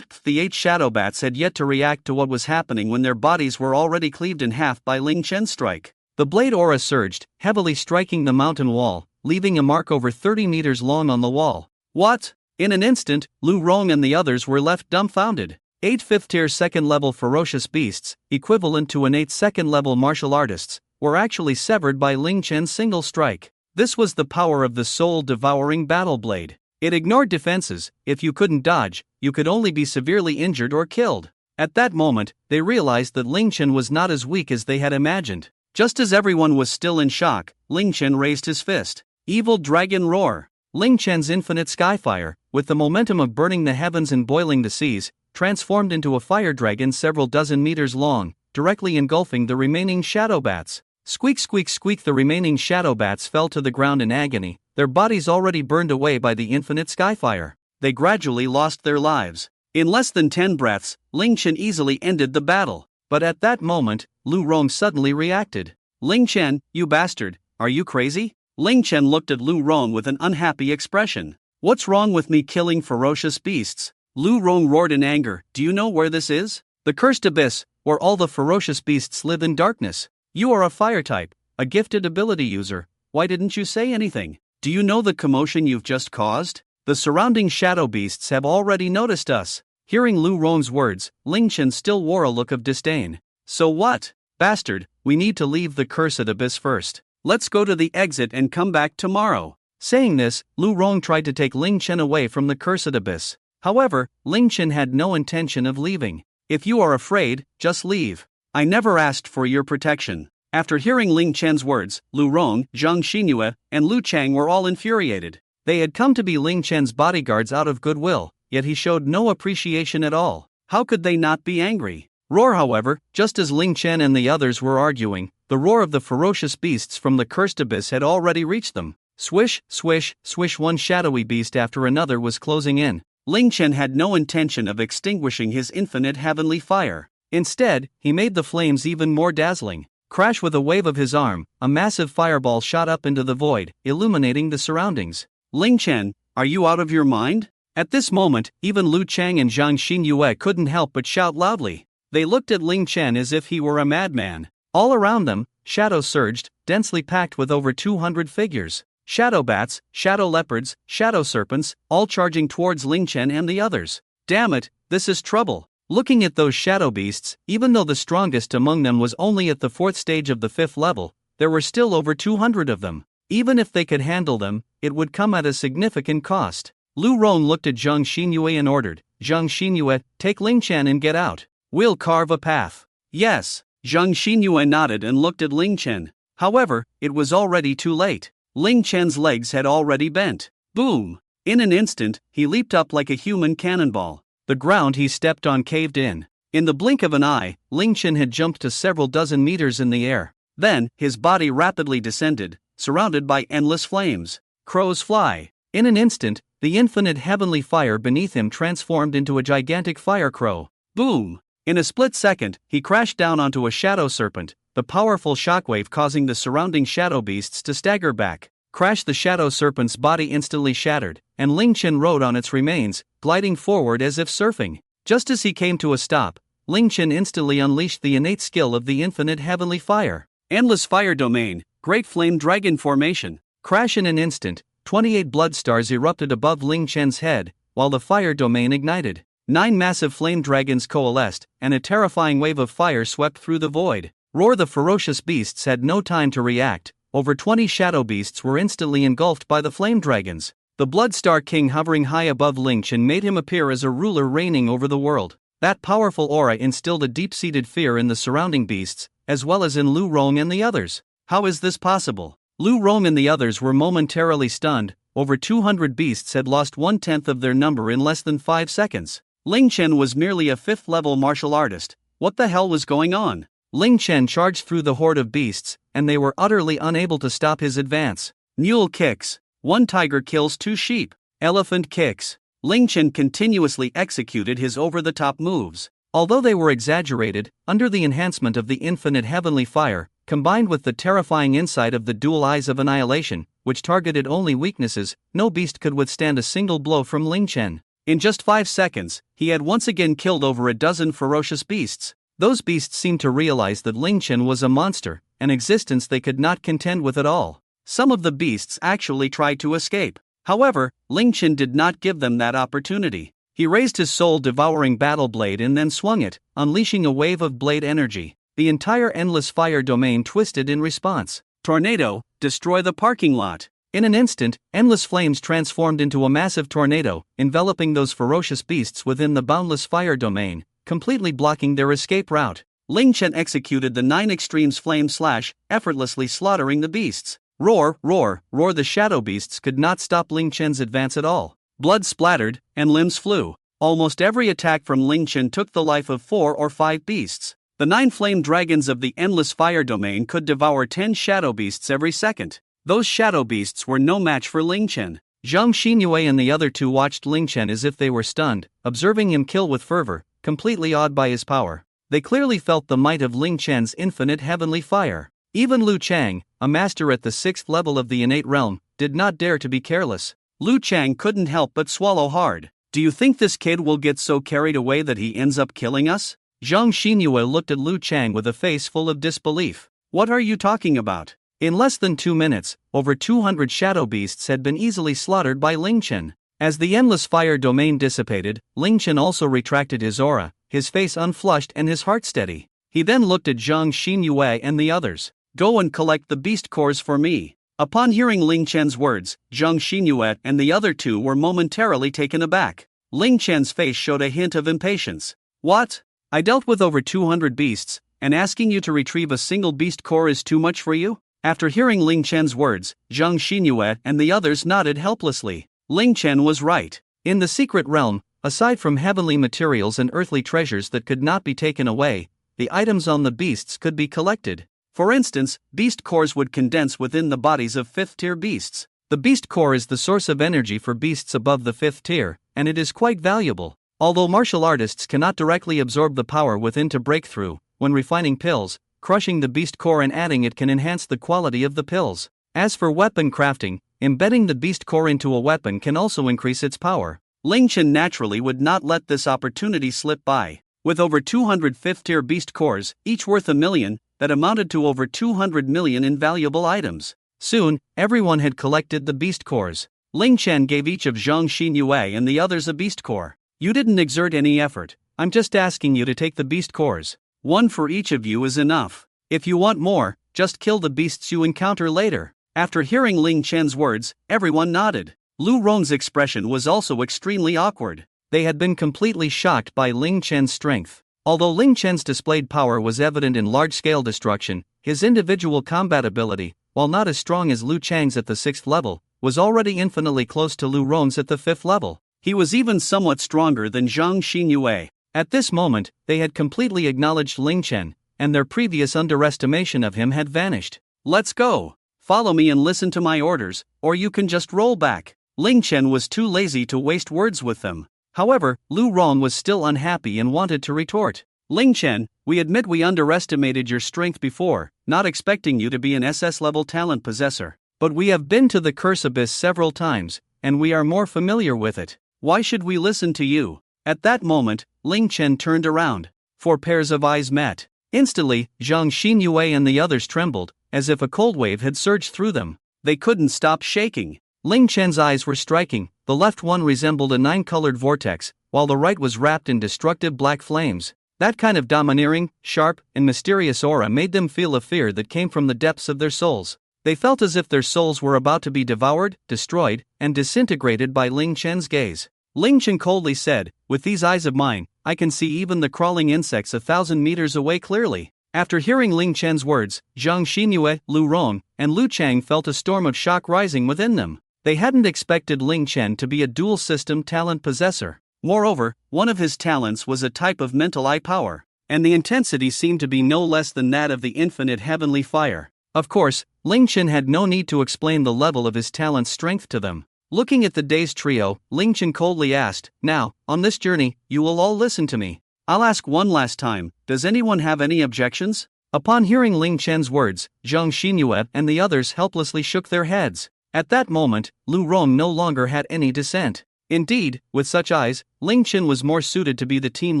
Speaker 1: The 8 shadow bats had yet to react to what was happening when their bodies were already cleaved in half by Ling Chen's strike. The blade aura surged, heavily striking the mountain wall, leaving a mark over 30 meters long on the wall. What? In an instant, Lu Rong and the others were left dumbfounded. 8 fifth-tier second-level ferocious beasts, equivalent to an 8 second-level martial artists, were actually severed by Ling Chen's single strike. This was the power of the soul-devouring battle blade. It ignored defenses. If you couldn't dodge, you could only be severely injured or killed. At that moment, they realized that Ling Chen was not as weak as they had imagined. Just as everyone was still in shock, Ling Chen raised his fist. Evil Dragon Roar. Ling Chen's infinite skyfire, with the momentum of burning the heavens and boiling the seas, transformed into a fire dragon several dozen meters long, directly engulfing the remaining shadow bats. Squeak squeak squeak, the remaining shadow bats fell to the ground in agony, their bodies already burned away by the infinite skyfire. They gradually lost their lives. In less than 10 breaths, Ling Chen easily ended the battle. But at that moment, Lu Rong suddenly reacted. Ling Chen, you bastard, are you crazy? Ling Chen looked at Lu Rong with an unhappy expression. What's wrong with me killing ferocious beasts? Lu Rong roared in anger. Do you know where this is? The cursed abyss, where all the ferocious beasts live in darkness. You are a fire type, a gifted ability user. Why didn't you say anything? Do you know the commotion you've just caused? The surrounding shadow beasts have already noticed us. Hearing Lu Rong's words, Ling Chen still wore a look of disdain. So what? Bastard, we need to leave the cursed abyss first. Let's go to the exit and come back tomorrow. Saying this, Lu Rong tried to take Ling Chen away from the cursed abyss. However, Ling Chen had no intention of leaving. If you are afraid, just leave. I never asked for your protection. After hearing Ling Chen's words, Lu Rong, Zhang Xinyue, and Lu Chang were all infuriated. They had come to be Ling Chen's bodyguards out of goodwill, yet he showed no appreciation at all. How could they not be angry? Roar, however, just as Ling Chen and the others were arguing, the roar of the ferocious beasts from the cursed abyss had already reached them. Swish, swish, swish, one shadowy beast after another was closing in. Ling Chen had no intention of extinguishing his infinite heavenly fire. Instead, he made the flames even more dazzling. Crash, with a wave of his arm, a massive fireball shot up into the void, illuminating the surroundings. Ling Chen, are you out of your mind? At this moment, even Lu Chang and Zhang Xinyue couldn't help but shout loudly. They looked at Ling Chen as if he were a madman. All around them, shadows surged, densely packed with over 200 figures. Shadow bats, shadow leopards, shadow serpents, all charging towards Ling Chen and the others. Damn it, this is trouble. Looking at those shadow beasts, even though the strongest among them was only at the 4th stage of the 5th level, there were still over 200 of them. Even if they could handle them, it would come at a significant cost. Lu Rong looked at Zhang Xinyue and ordered, Zhang Xinyue, take Ling Chen and get out. We'll carve a path. Yes. Zhang Xinyue nodded and looked at Ling Chen. However, it was already too late. Ling Chen's legs had already bent. Boom! In an instant, he leaped up like a human cannonball. The ground he stepped on caved in. In the blink of an eye, Ling Chen had jumped to several dozen meters in the air. Then, his body rapidly descended, surrounded by endless flames. Crows fly. In an instant, the infinite heavenly fire beneath him transformed into a gigantic fire crow. Boom! In a split second, he crashed down onto a shadow serpent, the powerful shockwave causing the surrounding shadow beasts to stagger back. Crash, the shadow serpent's body instantly shattered, and Ling Chen rode on its remains, gliding forward as if surfing. Just as he came to a stop, Ling Chen instantly unleashed the innate skill of the infinite heavenly fire. Endless fire domain, great flame dragon formation. Crash, in an instant, 28 blood stars erupted above Ling Chen's head, while the fire domain ignited. 9 massive flame dragons coalesced, and a terrifying wave of fire swept through the void. Roar, the ferocious beasts had no time to react. Over 20 shadow beasts were instantly engulfed by the flame dragons. The Blood Star King hovering high above Ling Chen made him appear as a ruler reigning over the world. That powerful aura instilled a deep-seated fear in the surrounding beasts, as well as in Lu Rong and the others. How is this possible? Lu Rong and the others were momentarily stunned. Over 200 beasts had lost 1/10 of their number in less than 5 seconds. Ling Chen was merely a 5th-level martial artist. What the hell was going on? Ling Chen charged through the horde of beasts, and they were utterly unable to stop his advance. Mule kicks. One tiger kills 2 sheep. Elephant kicks. Ling Chen continuously executed his over-the-top moves. Although they were exaggerated, under the enhancement of the infinite heavenly fire, combined with the terrifying insight of the dual eyes of annihilation, which targeted only weaknesses, no beast could withstand a single blow from Ling Chen. In just 5 seconds, he had once again killed over a dozen ferocious beasts. Those beasts seemed to realize that Ling Chen was a monster, an existence they could not contend with at all. Some of the beasts actually tried to escape. However, Ling Chen did not give them that opportunity. He raised his soul-devouring battle blade and then swung it, unleashing a wave of blade energy. The entire endless fire domain twisted in response. Tornado, destroy the parking lot. In an instant, endless flames transformed into a massive tornado, enveloping those ferocious beasts within the boundless fire domain, completely blocking their escape route. Ling Chen executed the 9 extremes flame slash, effortlessly slaughtering the beasts. Roar, roar, roar! The shadow beasts could not stop Ling Chen's advance at all. Blood splattered, and limbs flew. Almost every attack from Ling Chen took the life of 4 or 5 beasts. The 9 flame dragons of the endless fire domain could devour 10 shadow beasts every second. Those shadow beasts were no match for Ling Chen. Zhang Xinyue and the other 2 watched Ling Chen as if they were stunned, observing him kill with fervor, completely awed by his power. They clearly felt the might of Ling Chen's infinite heavenly fire. Even Lu Chang, a master at the 6th level of the innate realm, did not dare to be careless. Lu Chang couldn't help but swallow hard. Do you think this kid will get so carried away that he ends up killing us? Zhang Xinyue looked at Lu Chang with a face full of disbelief. What are you talking about? In less than 2 minutes, over 200 shadow beasts had been easily slaughtered by Ling Chen. As the endless fire domain dissipated, Ling Chen also retracted his aura, his face unflushed and his heart steady. He then looked at Zhang Xinyue and the others. Go and collect the beast cores for me. Upon hearing Ling Chen's words, Zhang Xinyue and the other 2 were momentarily taken aback. Ling Chen's face showed a hint of impatience. What? I dealt with over 200 beasts, and asking you to retrieve a single beast core is too much for you? After hearing Ling Chen's words, Zhang Xinyue and the others nodded helplessly. Ling Chen was right. In the secret realm, aside from heavenly materials and earthly treasures that could not be taken away, the items on the beasts could be collected. For instance, beast cores would condense within the bodies of 5th-tier beasts. The beast core is the source of energy for beasts above the 5th tier, and it is quite valuable. Although martial artists cannot directly absorb the power within to break through, when refining pills, crushing the beast core and adding it can enhance the quality of the pills. As for weapon crafting, embedding the beast core into a weapon can also increase its power. Ling Chen naturally would not let this opportunity slip by. With over 200 5th-tier beast cores, each worth $1 million, that amounted to over 200 million in valuable items. Soon, everyone had collected the beast cores. Ling Chen gave each of Zhang Xinyue and the others a beast core. You didn't exert any effort. I'm just asking you to take the beast cores. 1 for each of you is enough. If you want more, just kill the beasts you encounter later. After hearing Ling Chen's words, everyone nodded. Lu Rong's expression was also extremely awkward. They had been completely shocked by Ling Chen's strength. Although Ling Chen's displayed power was evident in large-scale destruction, his individual combat ability, while not as strong as Lu Chang's at the 6th level, was already infinitely close to Lu Rong's at the 5th level. He was even somewhat stronger than Zhang Xinyue. At this moment, they had completely acknowledged Ling Chen, and their previous underestimation of him had vanished. Let's go. Follow me and listen to my orders, or you can just roll back. Ling Chen was too lazy to waste words with them. However, Lu Rong was still unhappy and wanted to retort. Ling Chen, we admit we underestimated your strength before, not expecting you to be an SS-level talent possessor. But we have been to the Curse Abyss several times, and we are more familiar with it. Why should we listen to you? At that moment, Ling Chen turned around. 4 pairs of eyes met. Instantly, Zhang Xinyue and the others trembled, as if a cold wave had surged through them. They couldn't stop shaking. Ling Chen's eyes were striking. The left one resembled a 9-colored vortex, while the right was wrapped in destructive black flames. That kind of domineering, sharp, and mysterious aura made them feel a fear that came from the depths of their souls. They felt as if their souls were about to be devoured, destroyed, and disintegrated by Ling Chen's gaze. Ling Chen coldly said, "With these eyes of mine, I can see even the crawling insects 1,000 meters away clearly." After hearing Ling Chen's words, Zhang Xinue, Lu Rong, and Lu Chang felt a storm of shock rising within them. They hadn't expected Ling Chen to be a dual-system talent possessor. Moreover, one of his talents was a type of mental eye power, and the intensity seemed to be no less than that of the infinite heavenly fire. Of course, Ling Chen had no need to explain the level of his talent's strength to them. Looking at the dazed trio, Ling Chen coldly asked, "Now, on this journey, you will all listen to me. I'll ask one last time, does anyone have any objections?" Upon hearing Ling Chen's words, Zhang Xinue and the others helplessly shook their heads. At that moment, Lu Rong no longer had any dissent. Indeed, with such eyes, Ling Chen was more suited to be the team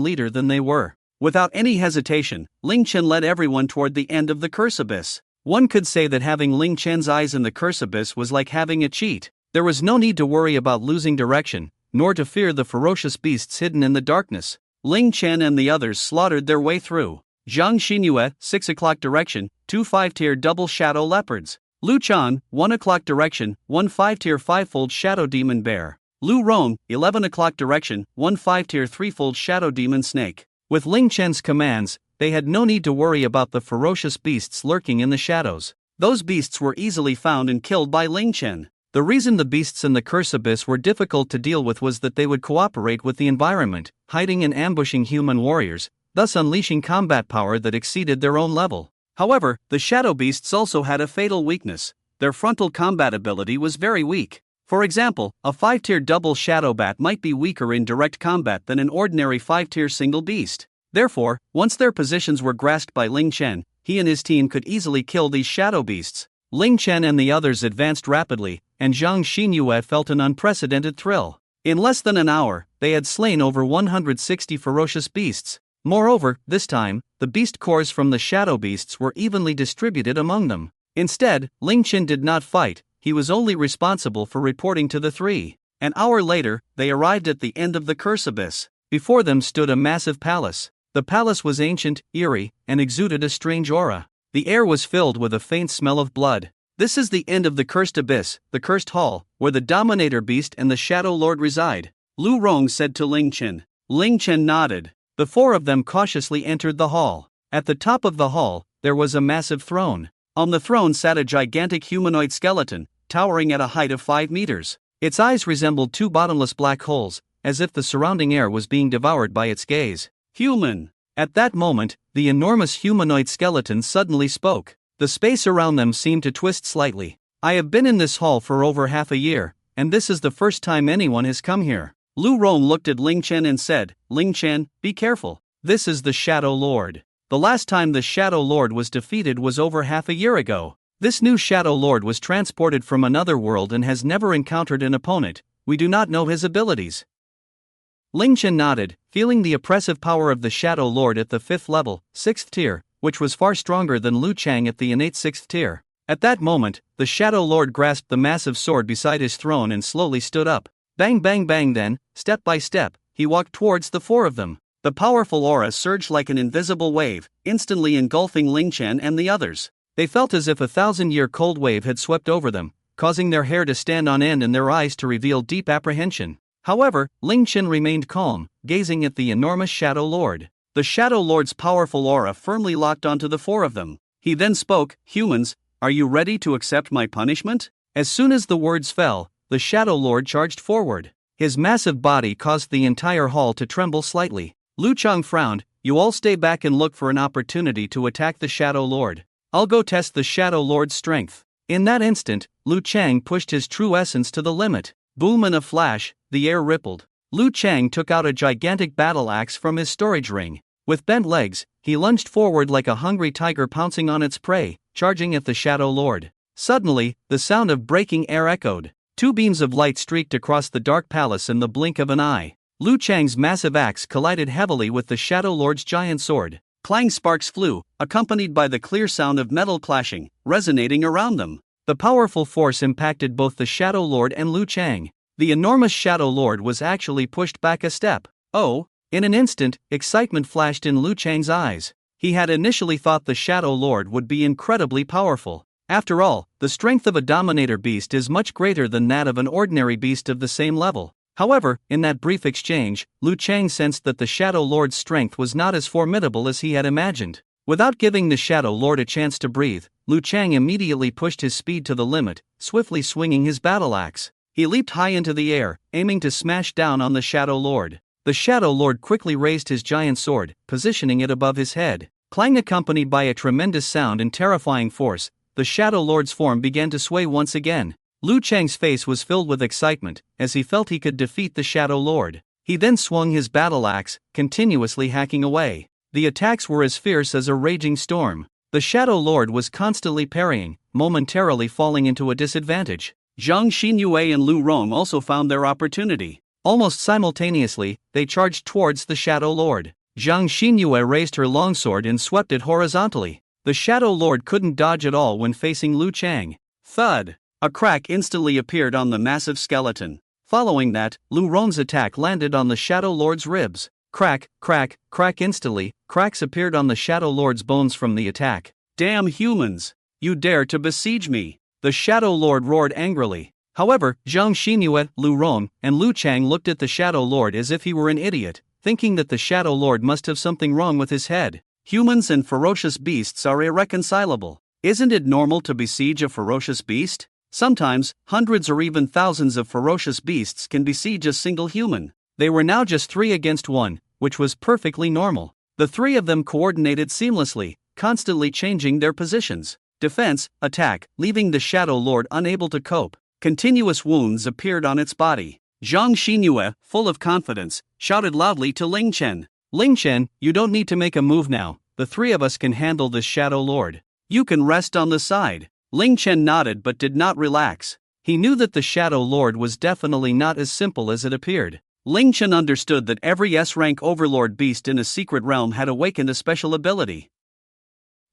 Speaker 1: leader than they were. Without any hesitation, Ling Chen led everyone toward the end of the curse abyss. One could say that having Ling Chen's eyes in the curse abyss was like having a cheat. There was no need to worry about losing direction, nor to fear the ferocious beasts hidden in the darkness. Ling Chen and the others slaughtered their way through. Zhang Xinue, 6 o'clock direction, 2 5-tier double shadow leopards. Lu Chan, 1 o'clock direction, 1 5-tier 5-fold shadow demon bear. Lu Rong, 11 o'clock direction, 1 5-tier 3-fold shadow demon snake. With Ling Chen's commands, they had no need to worry about the ferocious beasts lurking in the shadows. Those beasts were easily found and killed by Ling Chen. The reason the beasts in the curse abyss were difficult to deal with was that they would cooperate with the environment, hiding and ambushing human warriors, thus unleashing combat power that exceeded their own level. However, the shadow beasts also had a fatal weakness. Their frontal combat ability was very weak. For example, a 5-tier double shadow bat might be weaker in direct combat than an ordinary 5-tier single beast. Therefore, once their positions were grasped by Ling Chen, he and his team could easily kill these shadow beasts. Ling Chen and the others advanced rapidly, and Zhang Xinue felt an unprecedented thrill. In less than an hour, they had slain over 160 ferocious beasts. Moreover, this time, the beast cores from the shadow beasts were evenly distributed among them. Instead, Ling Chen did not fight, he was only responsible for reporting to the three. An hour later, they arrived at the end of the curse abyss. Before them stood a massive palace. The palace was ancient, eerie, and exuded a strange aura. The air was filled with a faint smell of blood. "This is the end of the cursed abyss, the cursed hall, where the Dominator Beast and the Shadow Lord reside," Lu Rong said to Ling Chen. Ling Chen nodded. The four of them cautiously entered the hall. At the top of the hall, there was a massive throne. On the throne sat a gigantic humanoid skeleton, towering at a height of 5 meters. Its eyes resembled two bottomless black holes, as if the surrounding air was being devoured by its gaze. "Human!" At that moment, the enormous humanoid skeleton suddenly spoke. The space around them seemed to twist slightly. "I have been in this hall for over half a year, and this is the first time anyone has come here." Lu Rong looked at Ling Chen and said, "Ling Chen, be careful. This is the Shadow Lord. The last time the Shadow Lord was defeated was over half a year ago. This new Shadow Lord was transported from another world and has never encountered an opponent. We do not know his abilities." Ling Chen nodded, feeling the oppressive power of the Shadow Lord at the 5th level, 6th tier, which was far stronger than Lu Chang at the innate 6th tier. At that moment, the Shadow Lord grasped the massive sword beside his throne and slowly stood up. Bang bang bang then, step by step, he walked towards the four of them. The powerful aura surged like an invisible wave, instantly engulfing Ling Chen and the others. They felt as if a 1,000-year cold wave had swept over them, causing their hair to stand on end and their eyes to reveal deep apprehension. However, Ling Chen remained calm, gazing at the enormous Shadow Lord. The Shadow Lord's powerful aura firmly locked onto the four of them. He then spoke, "Humans, are you ready to accept my punishment?" As soon as the words fell, the Shadow Lord charged forward. His massive body caused the entire hall to tremble slightly. Lu Chang frowned, "You all stay back and look for an opportunity to attack the Shadow Lord. I'll go test the Shadow Lord's strength." In that instant, Lu Chang pushed his true essence to the limit. Boom, in a flash, the air rippled. Lu Chang took out a gigantic battle axe from his storage ring. With bent legs, he lunged forward like a hungry tiger pouncing on its prey, charging at the Shadow Lord. Suddenly, the sound of breaking air echoed. 2 beams of light streaked across the dark palace in the blink of an eye. Lu Chang's massive axe collided heavily with the Shadow Lord's giant sword. Clang, sparks flew, accompanied by the clear sound of metal clashing, resonating around them. The powerful force impacted both the Shadow Lord and Lu Chang. The enormous Shadow Lord was actually pushed back a step. "Oh!" In an instant, excitement flashed in Lu Chang's eyes. He had initially thought the Shadow Lord would be incredibly powerful. After all, the strength of a Dominator beast is much greater than that of an ordinary beast of the same level. However, in that brief exchange, Lu Chang sensed that the Shadow Lord's strength was not as formidable as he had imagined. Without giving the Shadow Lord a chance to breathe, Lu Chang immediately pushed his speed to the limit, swiftly swinging his battle axe. He leaped high into the air, aiming to smash down on the Shadow Lord. The Shadow Lord quickly raised his giant sword, positioning it above his head. Clang accompanied by a tremendous sound and terrifying force, the Shadow Lord's form began to sway once again. Lu Chang's face was filled with excitement, as he felt he could defeat the Shadow Lord. He then swung his battle axe, continuously hacking away. The attacks were as fierce as a raging storm. The Shadow Lord was constantly parrying, momentarily falling into a disadvantage. Zhang Xinyue and Lu Rong also found their opportunity. Almost simultaneously, they charged towards the Shadow Lord. Zhang Xinyue raised her longsword and swept it horizontally. The Shadow Lord couldn't dodge at all when facing Lu Chang. Thud! A crack instantly appeared on the massive skeleton. Following that, Lu Rong's attack landed on the Shadow Lord's ribs. Crack, crack, crack instantly, cracks appeared on the Shadow Lord's bones from the attack. Damn humans! You dare to besiege me! The Shadow Lord roared angrily. However, Zhang Xinyue, Lu Rong, and Lu Chang looked at the Shadow Lord as if he were an idiot, thinking that the Shadow Lord must have something wrong with his head. Humans and ferocious beasts are irreconcilable. Isn't it normal to besiege a ferocious beast? Sometimes, hundreds or even thousands of ferocious beasts can besiege a single human. They were now just 3 against 1, which was perfectly normal. The 3 of them coordinated seamlessly, constantly changing their positions. Defense, attack, leaving the Shadow Lord unable to cope. Continuous wounds appeared on its body. Zhang Xinyue, full of confidence, shouted loudly to Ling Chen. Ling Chen, you don't need to make a move now. The 3 of us can handle this Shadow Lord. You can rest on the side. Ling Chen nodded but did not relax. He knew that the Shadow Lord was definitely not as simple as it appeared. Ling Chen understood that every S-rank overlord beast in a secret realm had awakened a special ability.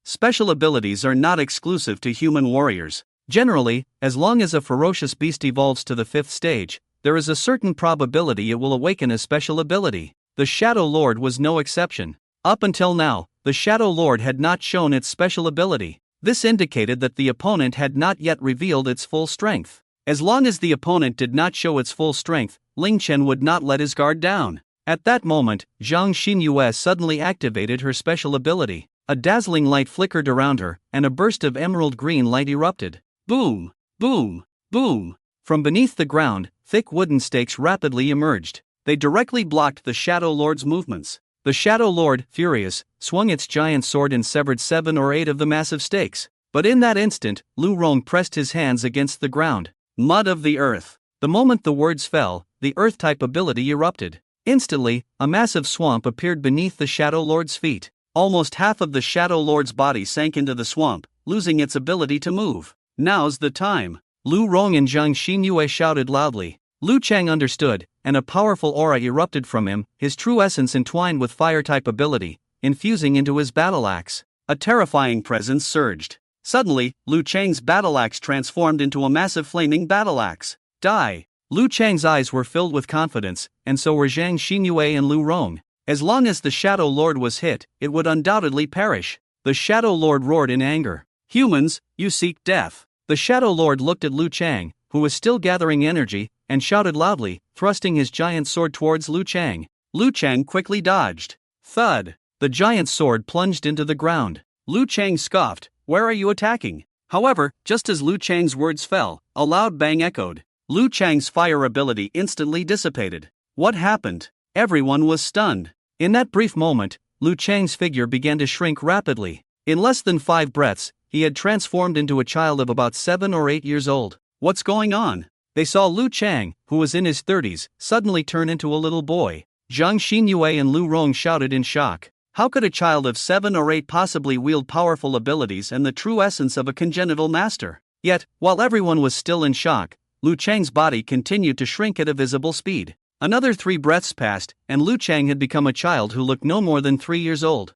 Speaker 1: Special abilities are not exclusive to human warriors. Generally, as long as a ferocious beast evolves to the 5th stage, there is a certain probability it will awaken a special ability. The Shadow Lord was no exception. Up until now, the Shadow Lord had not shown its special ability. This indicated that the opponent had not yet revealed its full strength. As long as the opponent did not show its full strength, Ling Chen would not let his guard down. At that moment, Zhang Xinyue suddenly activated her special ability. A dazzling light flickered around her, and a burst of emerald green light erupted. Boom! Boom! Boom! From beneath the ground, thick wooden stakes rapidly emerged. They directly blocked the Shadow Lord's movements. The Shadow Lord, furious, swung its giant sword and severed 7 or 8 of the massive stakes. But in that instant, Lu Rong pressed his hands against the ground. Mud of the earth. The moment the words fell, the earth-type ability erupted. Instantly, a massive swamp appeared beneath the Shadow Lord's feet. Almost half of the Shadow Lord's body sank into the swamp, losing its ability to move. Now's the time. Lu Rong and Zhang Xinyue shouted loudly. Lu Chang understood, and a powerful aura erupted from him, his true essence entwined with fire-type ability, infusing into his battle axe. A terrifying presence surged. Suddenly, Lu Chang's battle axe transformed into a massive flaming battle axe. Die! Lu Chang's eyes were filled with confidence, and so were Zhang Xinyue and Lu Rong. As long as the Shadow Lord was hit, it would undoubtedly perish. The Shadow Lord roared in anger. Humans, you seek death. The Shadow Lord looked at Lu Chang, who was still gathering energy, and shouted loudly, thrusting his giant sword towards Lu Chang. Lu Chang quickly dodged. Thud! The giant sword plunged into the ground. Lu Chang scoffed, "Where are you attacking?" However, just as Lu Chang's words fell, a loud bang echoed. Lu Chang's fire ability instantly dissipated. What happened? Everyone was stunned. In that brief moment, Lu Chang's figure began to shrink rapidly. In less than 5 breaths, he had transformed into a child of about 7 or 8 years old. What's going on? They saw Lu Chang, who was in his 30s, suddenly turn into a little boy. Zhang Xinyue and Lu Rong shouted in shock. How could a child of 7 or 8 possibly wield powerful abilities and the true essence of a congenital master? Yet, while everyone was still in shock, Lu Chang's body continued to shrink at a visible speed. Another 3 breaths passed, and Lu Chang had become a child who looked no more than 3 years old.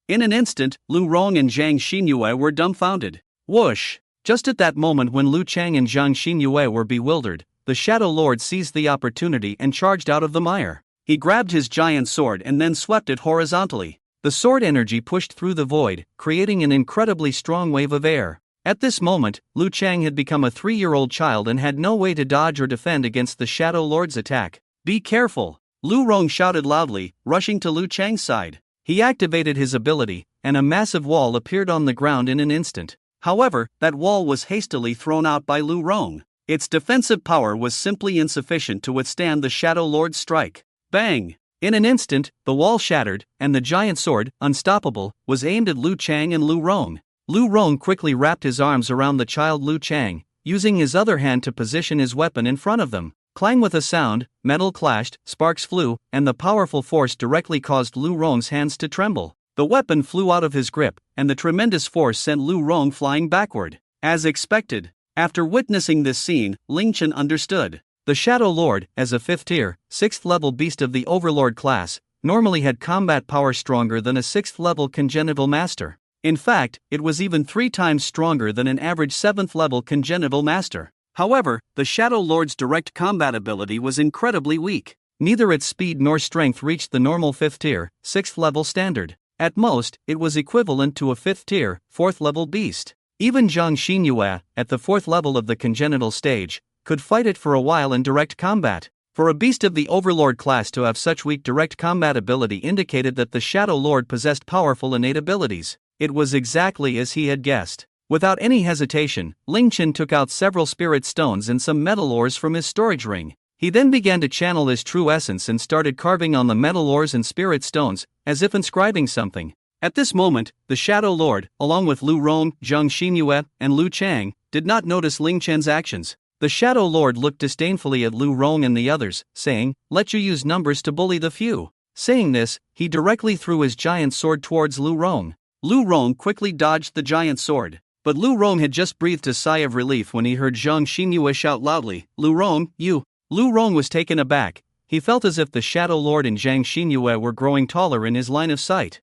Speaker 1: In an instant, Lu Rong and Zhang Xinyue were dumbfounded. Whoosh! Just at that moment when Lu Chang and Zhang Xinyue were bewildered, the Shadow Lord seized the opportunity and charged out of the mire. He grabbed his giant sword and then swept it horizontally. The sword energy pushed through the void, creating an incredibly strong wave of air. At this moment, Lu Chang had become a 3-year-old child and had no way to dodge or defend against the Shadow Lord's attack. "Be careful!" Lu Rong shouted loudly, rushing to Lu Chang's side. He activated his ability, and a massive wall appeared on the ground in an instant. However, that wall was hastily thrown out by Lu Rong. Its defensive power was simply insufficient to withstand the Shadow Lord's strike. Bang! In an instant, the wall shattered, and the giant sword, unstoppable, was aimed at Lu Chang and Lu Rong. Lu Rong quickly wrapped his arms around the child Lu Chang, using his other hand to position his weapon in front of them. Clang with a sound, metal clashed, sparks flew, and the powerful force directly caused Lu Rong's hands to tremble. The weapon flew out of his grip, and the tremendous force sent Lu Rong flying backward. As expected, after witnessing this scene, Ling Chen understood. The Shadow Lord, as a 5th-tier, 6th-level beast of the Overlord class, normally had combat power stronger than a 6th-level congenital master. In fact, it was even 3 times stronger than an average 7th-level congenital master. However, the Shadow Lord's direct combat ability was incredibly weak. Neither its speed nor strength reached the normal 5th-tier, 6th-level standard. At most, it was equivalent to a 5th-tier, 4th-level beast. Even Zhang Xinyue, at the 4th level of the congenital stage, could fight it for a while in direct combat. For a beast of the Overlord class to have such weak direct combat ability indicated that the Shadow Lord possessed powerful innate abilities. It was exactly as he had guessed. Without any hesitation, Ling Chen took out several spirit stones and some metal ores from his storage ring. He then began to channel his true essence and started carving on the metal ores and spirit stones, as if inscribing something. At this moment, the Shadow Lord, along with Lu Rong, Zhang Xinyue, and Lu Chang, did not notice Ling Chen's actions. The Shadow Lord looked disdainfully at Lu Rong and the others, saying, "Let you use numbers to bully the few." Saying this, he directly threw his giant sword towards Lu Rong. Lu Rong quickly dodged the giant sword. But Lu Rong had just breathed a sigh of relief when he heard Zhang Xinyue shout loudly, "Lu Rong, you!" Lu Rong was taken aback. He felt as if the Shadow Lord and Zhang Xinyue were growing taller in his line of sight.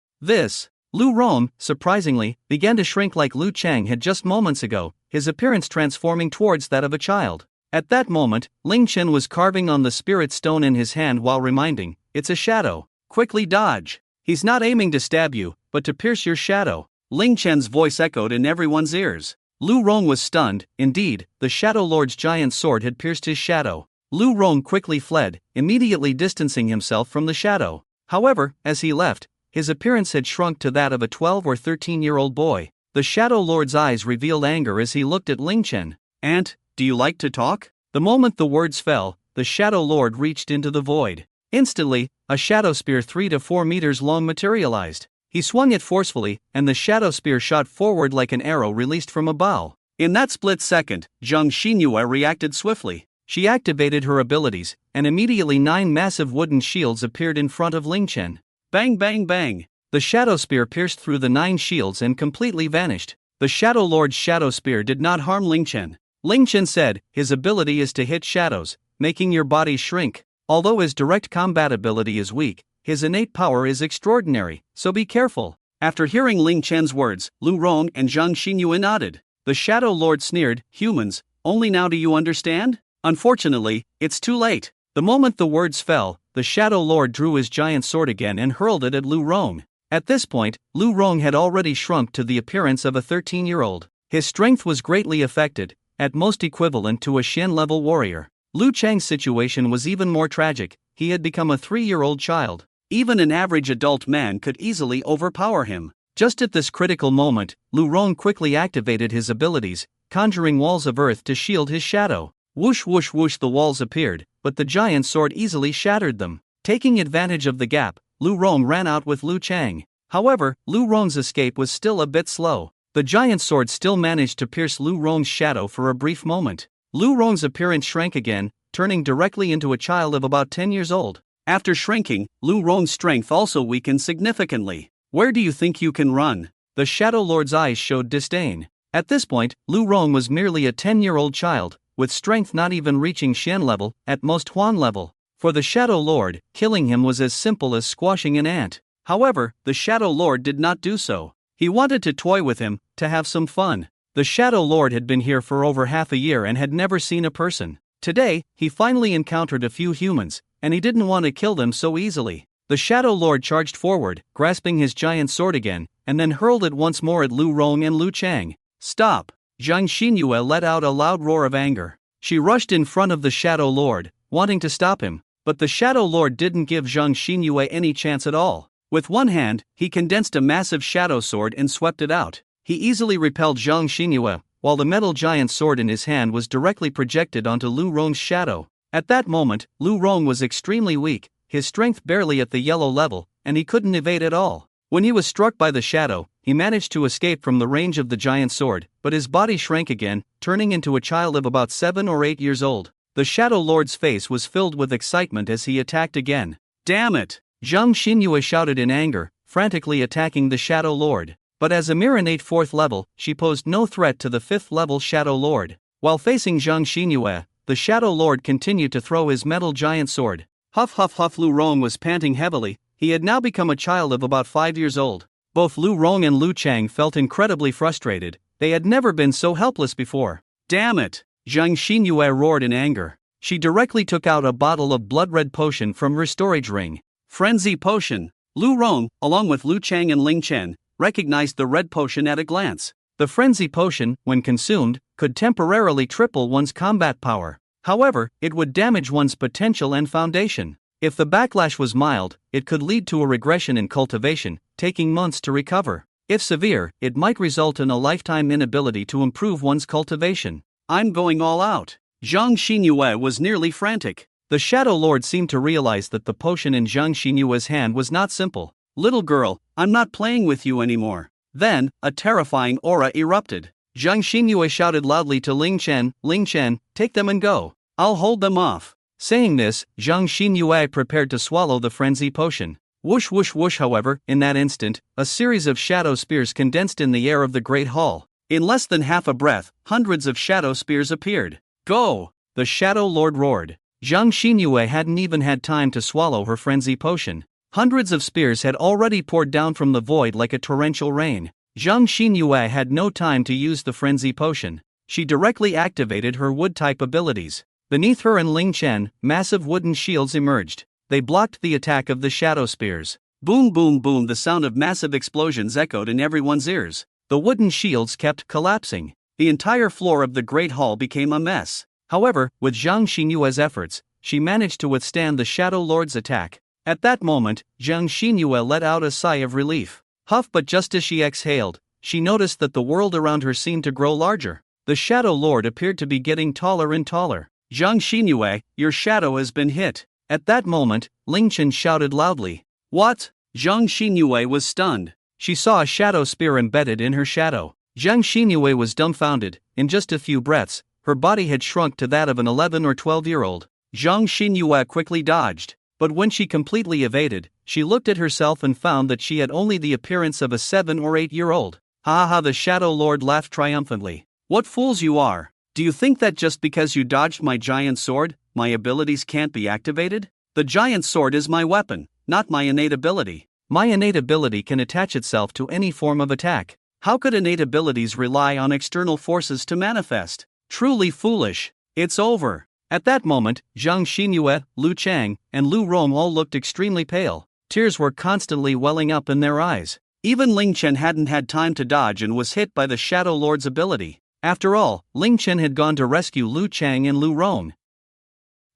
Speaker 1: Lu Rong, surprisingly, began to shrink like Lu Chang had just moments ago, his appearance transforming towards that of a child. At that moment, Ling Chen was carving on the spirit stone in his hand while reminding, "It's a shadow. Quickly dodge. He's not aiming to stab you, but to pierce your shadow." Ling Chen's voice echoed in everyone's ears. Lu Rong was stunned. Indeed, the Shadow Lord's giant sword had pierced his shadow. Lu Rong quickly fled, immediately distancing himself from the shadow. However, as he left, his appearance had shrunk to that of a 12 or 13-year-old boy. The Shadow Lord's eyes revealed anger as he looked at Ling Chen. "Aunt, do you like to talk?" The moment the words fell, the Shadow Lord reached into the void. Instantly, a shadow spear 3 to 4 meters long materialized. He swung it forcefully, and the shadow spear shot forward like an arrow released from a bow. In that split second, Zhang Xinyue reacted swiftly. She activated her abilities, and immediately 9 massive wooden shields appeared in front of Ling Chen. Bang bang bang! The shadow spear pierced through the 9 shields and completely vanished. The Shadow Lord's shadow spear did not harm Ling Chen. Ling Chen said, "His ability is to hit shadows, making your body shrink. Although his direct combat ability is weak, his innate power is extraordinary, so be careful." After hearing Ling Chen's words, Lu Rong and Zhang Xinyue nodded. The Shadow Lord sneered, "Humans, only now do you understand? Unfortunately, it's too late." The moment the words fell, the Shadow Lord drew his giant sword again and hurled it at Lu Rong. At this point, Lu Rong had already shrunk to the appearance of a 13-year-old. His strength was greatly affected, at most equivalent to a Shen-level warrior. Lu Chang's situation was even more tragic. He had become a 3-year-old child. Even an average adult man could easily overpower him. Just at this critical moment, Lu Rong quickly activated his abilities, conjuring walls of earth to shield his shadow. Whoosh whoosh whoosh, the walls appeared, but the giant sword easily shattered them. Taking advantage of the gap, Lu Rong ran out with Lu Chang. However, Lu Rong's escape was still a bit slow. The giant sword still managed to pierce Lu Rong's shadow for a brief moment. Lu Rong's appearance shrank again, turning directly into a child of about 10 years old. After shrinking, Lu Rong's strength also weakened significantly. "Where do you think you can run?" The Shadow Lord's eyes showed disdain. At this point, Lu Rong was merely a 10-year-old child, with strength not even reaching Shen level, at most Huan level. For the Shadow Lord, killing him was as simple as squashing an ant. However, the Shadow Lord did not do so. He wanted to toy with him, to have some fun. The Shadow Lord had been here for over half a year and had never seen a person. Today, he finally encountered a few humans, and he didn't want to kill them so easily. The Shadow Lord charged forward, grasping his giant sword again, and then hurled it once more at Lu Rong and Lu Chang. "Stop! Zhang Xinyue let out a loud roar of anger. She rushed in front of the Shadow Lord, wanting to stop him, but the Shadow Lord didn't give Zhang Xinyue any chance at all. With one hand, he condensed a massive shadow sword and swept it out. He easily repelled Zhang Xinyue, while the metal giant sword in his hand was directly projected onto Lu Rong's shadow. At that moment, Lu Rong was extremely weak, his strength barely at the yellow level, and he couldn't evade at all. When he was struck by the shadow, he managed to escape from the range of the giant sword, but his body shrank again, turning into a child of about 7 or 8 years old. The Shadow Lord's face was filled with excitement as he attacked again. Damn it! Zhang Xinyue shouted in anger, frantically attacking the Shadow Lord. But as a mere innate 4th level, she posed no threat to the 5th level Shadow Lord. While facing Zhang Xinyue, the Shadow Lord continued to throw his metal giant sword. Huff huff huff. Lu Rong was panting heavily. He had now become a child of about 5 years old. Both Lu Rong and Lu Chang felt incredibly frustrated. They had never been so helpless before. Damn it! Zhang Xinyue roared in anger. She directly took out a bottle of blood-red potion from her storage ring. Frenzy Potion. Lu Rong, along with Lu Chang and Ling Chen, recognized the red potion at a glance. The Frenzy Potion, when consumed, could temporarily triple one's combat power. However, it would damage one's potential and foundation. If the backlash was mild, it could lead to a regression in cultivation, taking months to recover. If severe, it might result in a lifetime inability to improve one's cultivation. I'm going all out. Zhang Xinyue was nearly frantic. The Shadow Lord seemed to realize that the potion in Zhang Xinyue's hand was not simple. Little girl, I'm not playing with you anymore. Then, a terrifying aura erupted. Zhang Xinyue shouted loudly to Ling Chen, take them and go. I'll hold them off. Saying this, Zhang Xinyue prepared to swallow the frenzy potion. Whoosh whoosh whoosh. However, in that instant, a series of shadow spears condensed in the air of the Great Hall. In less than half a breath, hundreds of shadow spears appeared. Go! The Shadow Lord roared. Zhang Xinyue hadn't even had time to swallow her frenzy potion. Hundreds of spears had already poured down from the void like a torrential rain. Zhang Xinyue had no time to use the frenzy potion. She directly activated her wood-type abilities. Beneath her and Ling Chen, massive wooden shields emerged. They blocked the attack of the shadow spears. Boom boom boom. The sound of massive explosions echoed in everyone's ears. The wooden shields kept collapsing. The entire floor of the Great Hall became a mess. However, with Zhang Xinyue's efforts, she managed to withstand the Shadow Lord's attack. At that moment, Zhang Xinyue let out a sigh of relief. Huff, but just as she exhaled, she noticed that the world around her seemed to grow larger. The Shadow Lord appeared to be getting taller and taller. Zhang Xinyue, your shadow has been hit. At that moment, Ling Chen shouted loudly. What? Zhang Xinyue was stunned. She saw a shadow spear embedded in her shadow. Zhang Xinyue was dumbfounded. In just a few breaths, her body had shrunk to that of an 11 or 12-year-old. Zhang Xinyue quickly dodged. But when she completely evaded, she looked at herself and found that she had only the appearance of a 7 or 8-year-old. Ha ha! The Shadow Lord laughed triumphantly. What fools you are! Do you think that just because you dodged my giant sword, my abilities can't be activated? The giant sword is my weapon, not my innate ability. My innate ability can attach itself to any form of attack. How could innate abilities rely on external forces to manifest? Truly foolish. It's over. At that moment, Zhang Xinyue, Lu Chang, and Lu Rong all looked extremely pale. Tears were constantly welling up in their eyes. Even Ling Chen hadn't had time to dodge and was hit by the Shadow Lord's ability. After all, Ling Chen had gone to rescue Lu Chang and Lu Rong.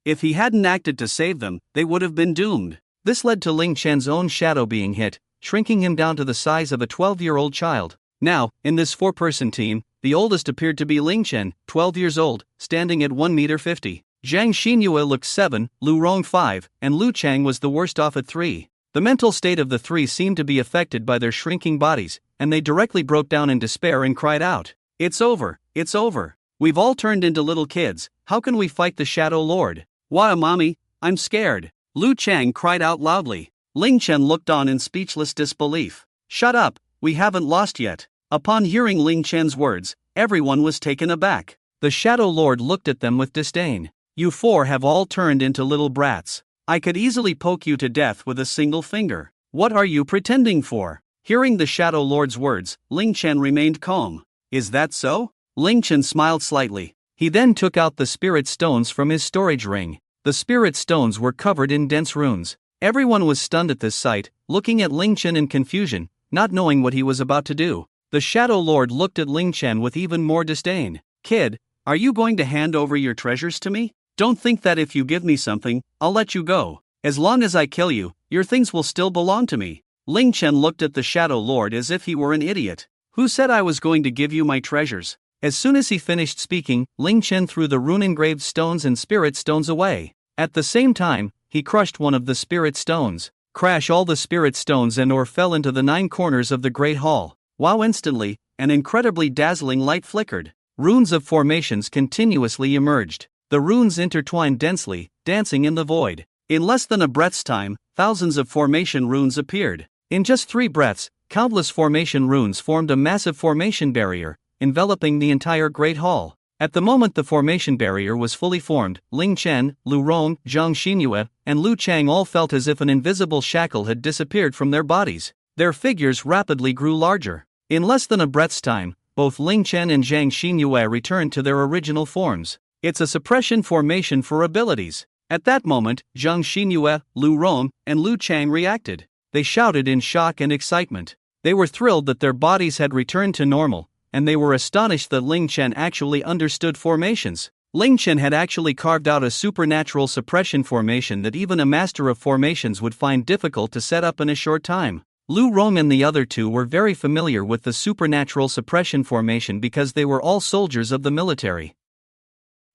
Speaker 1: If he hadn't acted to save them, they would have been doomed. This led to Ling Chen's own shadow being hit, shrinking him down to the size of a 12-year-old child. Now, in this 4-person team, the oldest appeared to be Ling Chen, 12 years old, standing at 1 meter 50. Zhang Xinyue looked 7, Lu Rong 5, and Lu Chang was the worst off at 3. The mental state of the 3 seemed to be affected by their shrinking bodies, and they directly broke down in despair and cried out, It's over, it's over. We've all turned into little kids. How can we fight the Shadow Lord? Why, mommy, I'm scared. Lu Chang cried out loudly. Ling Chen looked on in speechless disbelief. Shut up, we haven't lost yet. Upon hearing Ling Chen's words, everyone was taken aback. The Shadow Lord looked at them with disdain. You 4 have all turned into little brats. I could easily poke you to death with a single finger. What are you pretending for? Hearing the Shadow Lord's words, Ling Chen remained calm. Is that so? Ling Chen smiled slightly. He then took out the spirit stones from his storage ring. The spirit stones were covered in dense runes. Everyone was stunned at this sight, looking at Ling Chen in confusion, not knowing what he was about to do. The Shadow Lord looked at Ling Chen with even more disdain. Kid, are you going to hand over your treasures to me? Don't think that if you give me something, I'll let you go. As long as I kill you, your things will still belong to me. Ling Chen looked at the Shadow Lord as if he were an idiot. Who said I was going to give you my treasures? As soon as he finished speaking, Ling Chen threw the rune-engraved stones and spirit stones away. At the same time, he crushed one of the spirit stones. Crash! All the spirit stones and ore fell into the 9 corners of the Great Hall. Wow! Instantly, an incredibly dazzling light flickered. Runes of formations continuously emerged. The runes intertwined densely, dancing in the void. In less than a breath's time, thousands of formation runes appeared. In just 3 breaths, countless formation runes formed a massive formation barrier, enveloping the entire Great Hall. At the moment the formation barrier was fully formed, Ling Chen, Lu Rong, Zhang Xinyue, and Lu Chang all felt as if an invisible shackle had disappeared from their bodies. Their figures rapidly grew larger. In less than a breath's time, both Ling Chen and Zhang Xinyue returned to their original forms. It's a suppression formation for abilities. At that moment, Zhang Xinyue, Lu Rong, and Lu Chang reacted. They shouted in shock and excitement. They were thrilled that their bodies had returned to normal, and they were astonished that Ling Chen actually understood formations. Ling Chen had actually carved out a supernatural suppression formation that even a master of formations would find difficult to set up in a short time. Lu Rong and the other 2 were very familiar with the supernatural suppression formation because they were all soldiers of the military.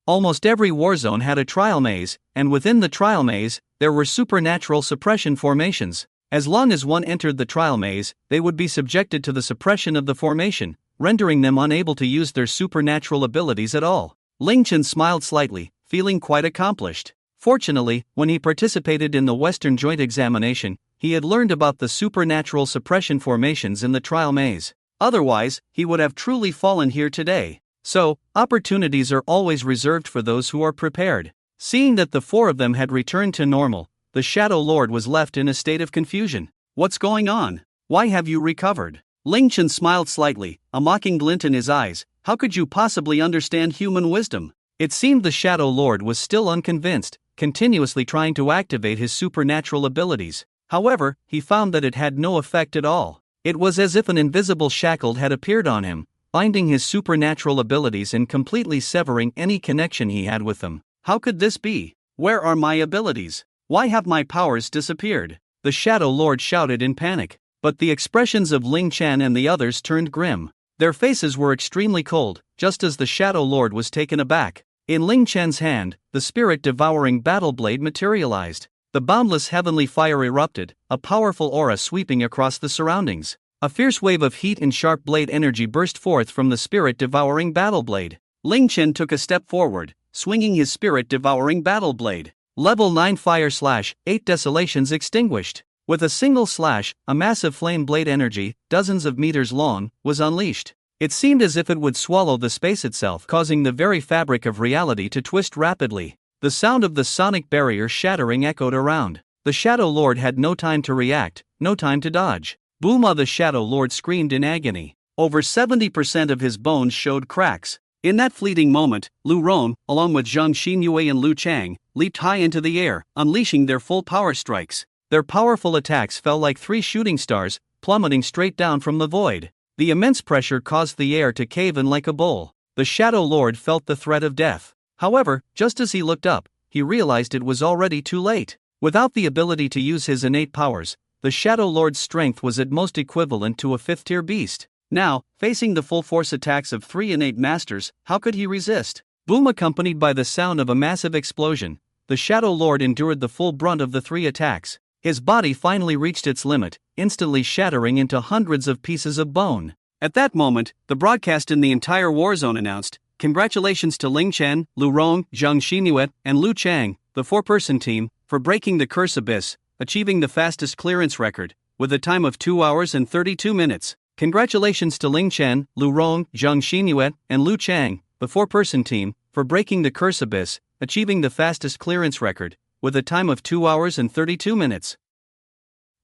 Speaker 1: Almost every warzone had a trial maze, and within the trial maze, there were supernatural suppression formations. As long as one entered the trial maze, they would be subjected to the suppression of the formation, rendering them unable to use their supernatural abilities at all. Ling Chen smiled slightly, feeling quite accomplished. Fortunately, when he participated in the Western Joint Examination, he had learned about the supernatural suppression formations in the trial maze. Otherwise, he would have truly fallen here today. So, opportunities are always reserved for those who are prepared. Seeing that the 4 of them had returned to normal, the Shadow Lord was left in a state of confusion. What's going on? Why have you recovered? Ling Chen smiled slightly, a mocking glint in his eyes. How could you possibly understand human wisdom? It seemed the Shadow Lord was still unconvinced, continuously trying to activate his supernatural abilities. However, he found that it had no effect at all. It was as if an invisible shackle had appeared on him, binding his supernatural abilities and completely severing any connection he had with them. How could this be? Where are my abilities? Why have my powers disappeared? The Shadow Lord shouted in panic. But the expressions of Ling Chen and the others turned grim. Their faces were extremely cold, just as the Shadow Lord was taken aback. In Ling Chen's hand, the spirit-devouring battle blade materialized. The boundless heavenly fire erupted, a powerful aura sweeping across the surroundings. A fierce wave of heat and sharp blade energy burst forth from the spirit-devouring battle blade. Ling Chen took a step forward, swinging his spirit-devouring battle blade. Level 9 fire/8 desolations extinguished. With a single slash, a massive flame blade energy, dozens of meters long, was unleashed. It seemed as if it would swallow the space itself, causing the very fabric of reality to twist rapidly. The sound of the sonic barrier shattering echoed around. The Shadow Lord had no time to react, no time to dodge. Booma! The Shadow Lord screamed in agony. Over 70% of his bones showed cracks. In that fleeting moment, Lu Rong, along with Zhang Xinyue and Lu Chang, leaped high into the air, unleashing their full power strikes. Their powerful attacks fell like 3 shooting stars, plummeting straight down from the void. The immense pressure caused the air to cave in like a bowl. The Shadow Lord felt the threat of death. However, just as he looked up, he realized it was already too late. Without the ability to use his innate powers, the Shadow Lord's strength was at most equivalent to a 5th-tier beast. Now, facing the full-force attacks of 3 innate masters, how could he resist? Boom! Accompanied by the sound of a massive explosion, the Shadow Lord endured the full brunt of the 3 attacks. His body finally reached its limit, instantly shattering into hundreds of pieces of bone. At that moment, the broadcast in the entire war zone announced, "Congratulations to Ling Chen, Lu Rong, Zhang Xinyue, and Lu Chang, the 4-person team, for breaking the curse abyss, achieving the fastest clearance record, with a time of 2 hours and 32 minutes. Congratulations to Ling Chen, Lu Rong, Zhang Xinyue, and Lu Chang, the 4-person team, for breaking the curse abyss, achieving the fastest clearance record, with a time of 2 hours and 32 minutes.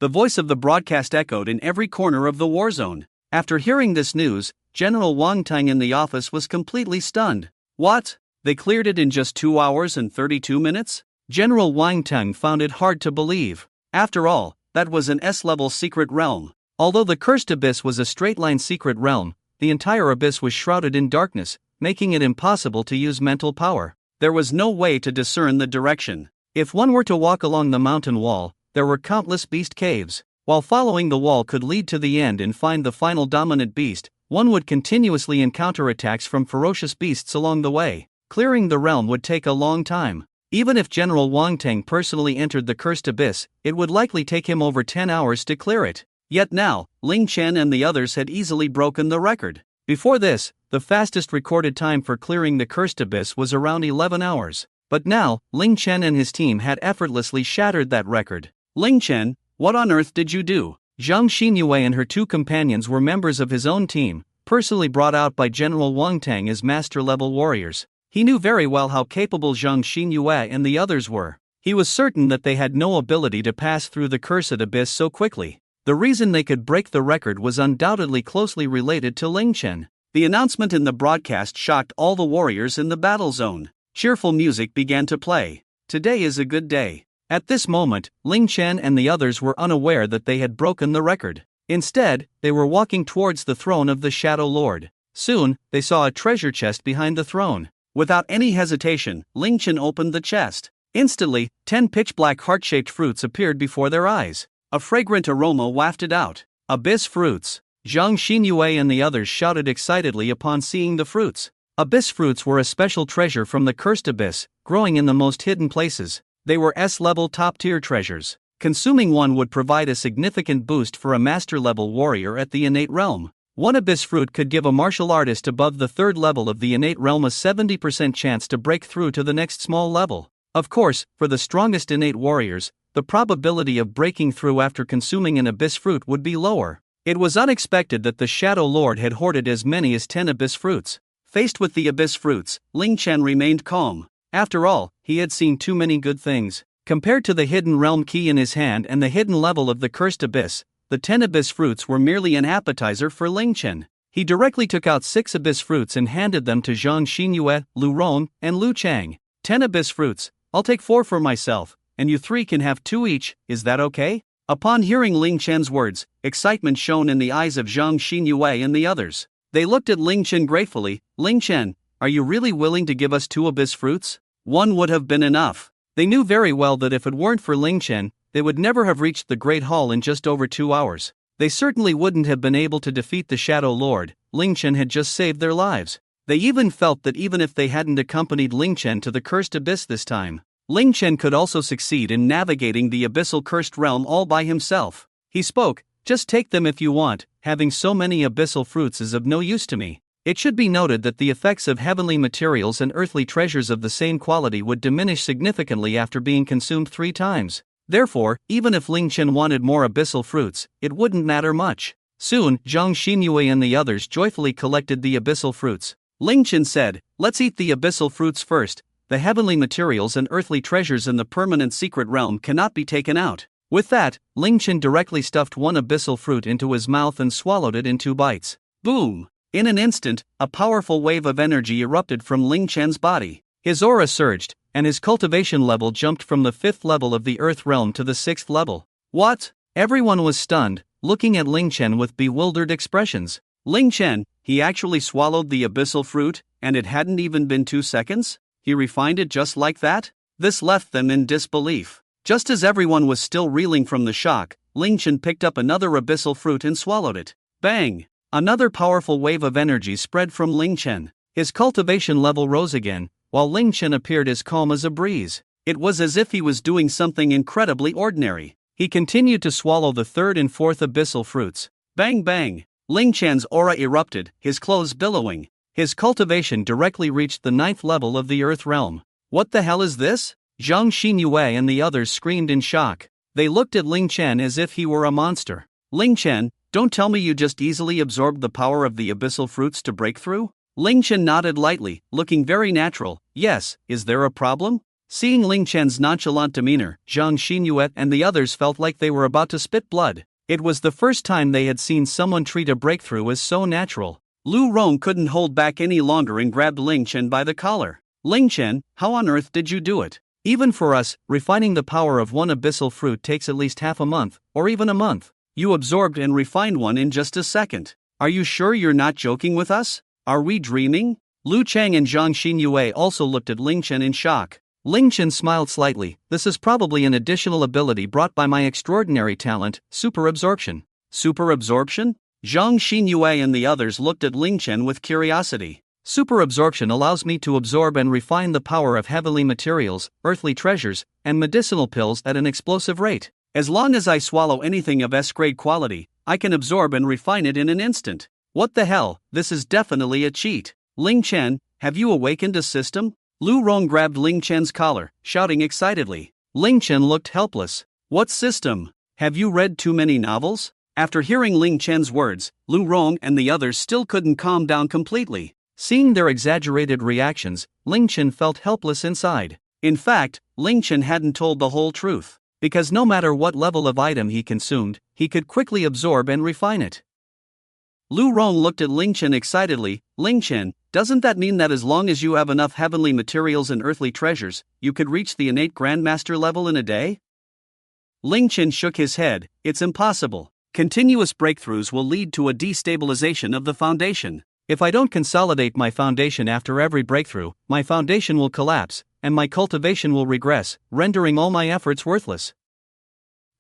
Speaker 1: The voice of the broadcast echoed in every corner of the war zone. After hearing this news, General Wang Tang in the office was completely stunned. What? They cleared it in just 2 hours and 32 minutes? General Wang Tang found it hard to believe. After all, that was an S-level secret realm. Although the cursed abyss was a straight-line secret realm, the entire abyss was shrouded in darkness, making it impossible to use mental power. There was no way to discern the direction. If one were to walk along the mountain wall, there were countless beast caves. While following the wall could lead to the end and find the final dominant beast, one would continuously encounter attacks from ferocious beasts along the way. Clearing the realm would take a long time. Even if General Wang Teng personally entered the cursed abyss, it would likely take him over 10 hours to clear it. Yet now, Ling Chen and the others had easily broken the record. Before this, the fastest recorded time for clearing the cursed abyss was around 11 hours. But now, Ling Chen and his team had effortlessly shattered that record. Ling Chen, what on earth did you do? Zhang Xinyue and her two companions were members of his own team, personally brought out by General Wang Teng as master-level warriors. He knew very well how capable Zhang Xinyue and the others were. He was certain that they had no ability to pass through the cursed abyss so quickly. The reason they could break the record was undoubtedly closely related to Ling Chen. The announcement in the broadcast shocked all the warriors in the battle zone. Cheerful music began to play. Today is a good day. At this moment, Ling Chen and the others were unaware that they had broken the record. Instead, they were walking towards the throne of the Shadow Lord. Soon, they saw a treasure chest behind the throne. Without any hesitation, Ling Chen opened the chest. Instantly, 10 pitch-black heart-shaped fruits appeared before their eyes. A fragrant aroma wafted out. Abyss fruits. Zhang Xinyue and the others shouted excitedly upon seeing the fruits. Abyss fruits were a special treasure from the cursed abyss, growing in the most hidden places. They were S-level top-tier treasures. Consuming one would provide a significant boost for a master-level warrior at the innate realm. One abyss fruit could give a martial artist above the third level of the innate realm a 70% chance to break through to the next small level. Of course, for the strongest innate warriors, the probability of breaking through after consuming an abyss fruit would be lower. It was unexpected that the Shadow Lord had hoarded as many as 10 abyss fruits. Faced with the abyss fruits, Ling Chen remained calm. After all, he had seen too many good things. Compared to the hidden realm key in his hand and the hidden level of the cursed abyss, the 10 abyss fruits were merely an appetizer for Ling Chen. He directly took out 6 abyss fruits and handed them to Zhang Xinyue, Lu Ron, and Lu Chang. 10 abyss fruits, I'll take 4 for myself, and you 3 can have 2 each, is that okay? Upon hearing Ling Chen's words, excitement shone in the eyes of Zhang Xinyue and the others. They looked at Ling Chen gratefully. Ling Chen, are you really willing to give us 2 abyss fruits? 1 would have been enough. They knew very well that if it weren't for Ling Chen, they would never have reached the Great Hall in just over 2 hours. They certainly wouldn't have been able to defeat the Shadow Lord. Ling Chen had just saved their lives. They even felt that even if they hadn't accompanied Ling Chen to the cursed abyss this time, Ling Chen could also succeed in navigating the abyssal cursed realm all by himself. He spoke, just take them if you want, having so many abyssal fruits is of no use to me. It should be noted that the effects of heavenly materials and earthly treasures of the same quality would diminish significantly after being consumed 3 times. Therefore, even if Ling Chen wanted more abyssal fruits, it wouldn't matter much. Soon, Zhang Xinyue and the others joyfully collected the abyssal fruits. Ling Chen said, let's eat the abyssal fruits first. The heavenly materials and earthly treasures in the permanent secret realm cannot be taken out. With that, Ling Chen directly stuffed 1 abyssal fruit into his mouth and swallowed it in 2 bites. Boom! In an instant, a powerful wave of energy erupted from Ling Chen's body. His aura surged, and his cultivation level jumped from the 5th level of the Earth realm to the 6th level. What? Everyone was stunned, looking at Ling Chen with bewildered expressions. Ling Chen, he actually swallowed the abyssal fruit, and it hadn't even been 2 seconds? He refined it just like that? This left them in disbelief. Just as everyone was still reeling from the shock, Ling Chen picked up another abyssal fruit and swallowed it. Bang! Another powerful wave of energy spread from Ling Chen. His cultivation level rose again, while Ling Chen appeared as calm as a breeze. It was as if he was doing something incredibly ordinary. He continued to swallow the 3rd and 4th abyssal fruits. Bang bang! Ling Chen's aura erupted, his clothes billowing. His cultivation directly reached the 9th level of the Earth realm. What the hell is this? Zhang Xinyue and the others screamed in shock. They looked at Ling Chen as if he were a monster. Ling Chen, don't tell me you just easily absorbed the power of the abyssal fruits to break through? Ling Chen nodded lightly, looking very natural. Yes, is there a problem? Seeing Ling Chen's nonchalant demeanor, Zhang Xinyue and the others felt like they were about to spit blood. It was the first time they had seen someone treat a breakthrough as so natural. Lu Ron couldn't hold back any longer and grabbed Ling Chen by the collar. Ling Chen, how on earth did you do it? Even for us, refining the power of 1 abyssal fruit takes at least half a month, or even a month. You absorbed and refined one in just a second. Are you sure you're not joking with us? Are we dreaming? Lu Chang and Zhang Xinyue also looked at Ling Chen in shock. Ling Chen smiled slightly. This is probably an additional ability brought by my extraordinary talent, super absorption. Super absorption? Zhang Xinyue and the others looked at Ling Chen with curiosity. Super absorption allows me to absorb and refine the power of heavenly materials, earthly treasures, and medicinal pills at an explosive rate. As long as I swallow anything of S-grade quality, I can absorb and refine it in an instant. What the hell, this is definitely a cheat. Ling Chen, have you awakened a system? Lu Rong grabbed Ling Chen's collar, shouting excitedly. Ling Chen looked helpless. What system? Have you read too many novels? After hearing Ling Chen's words, Lu Rong and the others still couldn't calm down completely. Seeing their exaggerated reactions, Ling Chen felt helpless inside. In fact, Ling Chen hadn't told the whole truth, because no matter what level of item he consumed, he could quickly absorb and refine it. Lu Rong looked at Ling Chen excitedly. Ling Chen, doesn't that mean that as long as you have enough heavenly materials and earthly treasures, you could reach the innate Grandmaster level in a day? Ling Chen shook his head. It's impossible. Continuous breakthroughs will lead to a destabilization of the foundation. If I don't consolidate my foundation after every breakthrough, my foundation will collapse, and my cultivation will regress, rendering all my efforts worthless.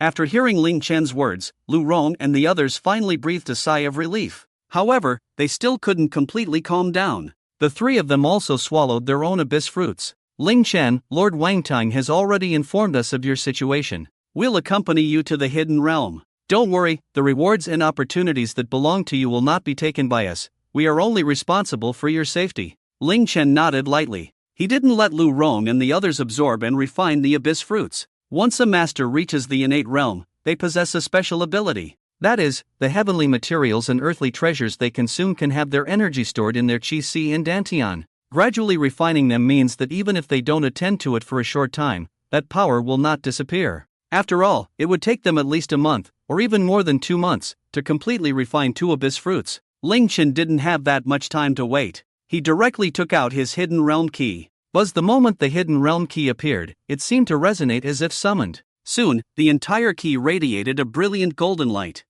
Speaker 1: After hearing Ling Chen's words, Lu Rong and the others finally breathed a sigh of relief. However, they still couldn't completely calm down. The three of them also swallowed their own abyss fruits. Ling Chen, Lord Wangtang has already informed us of your situation. We'll accompany you to the hidden realm. Don't worry, the rewards and opportunities that belong to you will not be taken by us. We are only responsible for your safety. Ling Chen nodded lightly. He didn't let Lu Rong and the others absorb and refine the abyss fruits. Once a master reaches the innate realm, they possess a special ability. That is, the heavenly materials and earthly treasures they consume can have their energy stored in their Qi and Dantian. Gradually refining them means that even if they don't attend to it for a short time, that power will not disappear. After all, it would take them at least a month, or even more than 2 months, to completely refine 2 abyss fruits. Ling Chen didn't have that much time to wait. He directly took out his hidden realm key. The moment the hidden realm key appeared, it seemed to resonate as if summoned. Soon, the entire key radiated a brilliant golden light.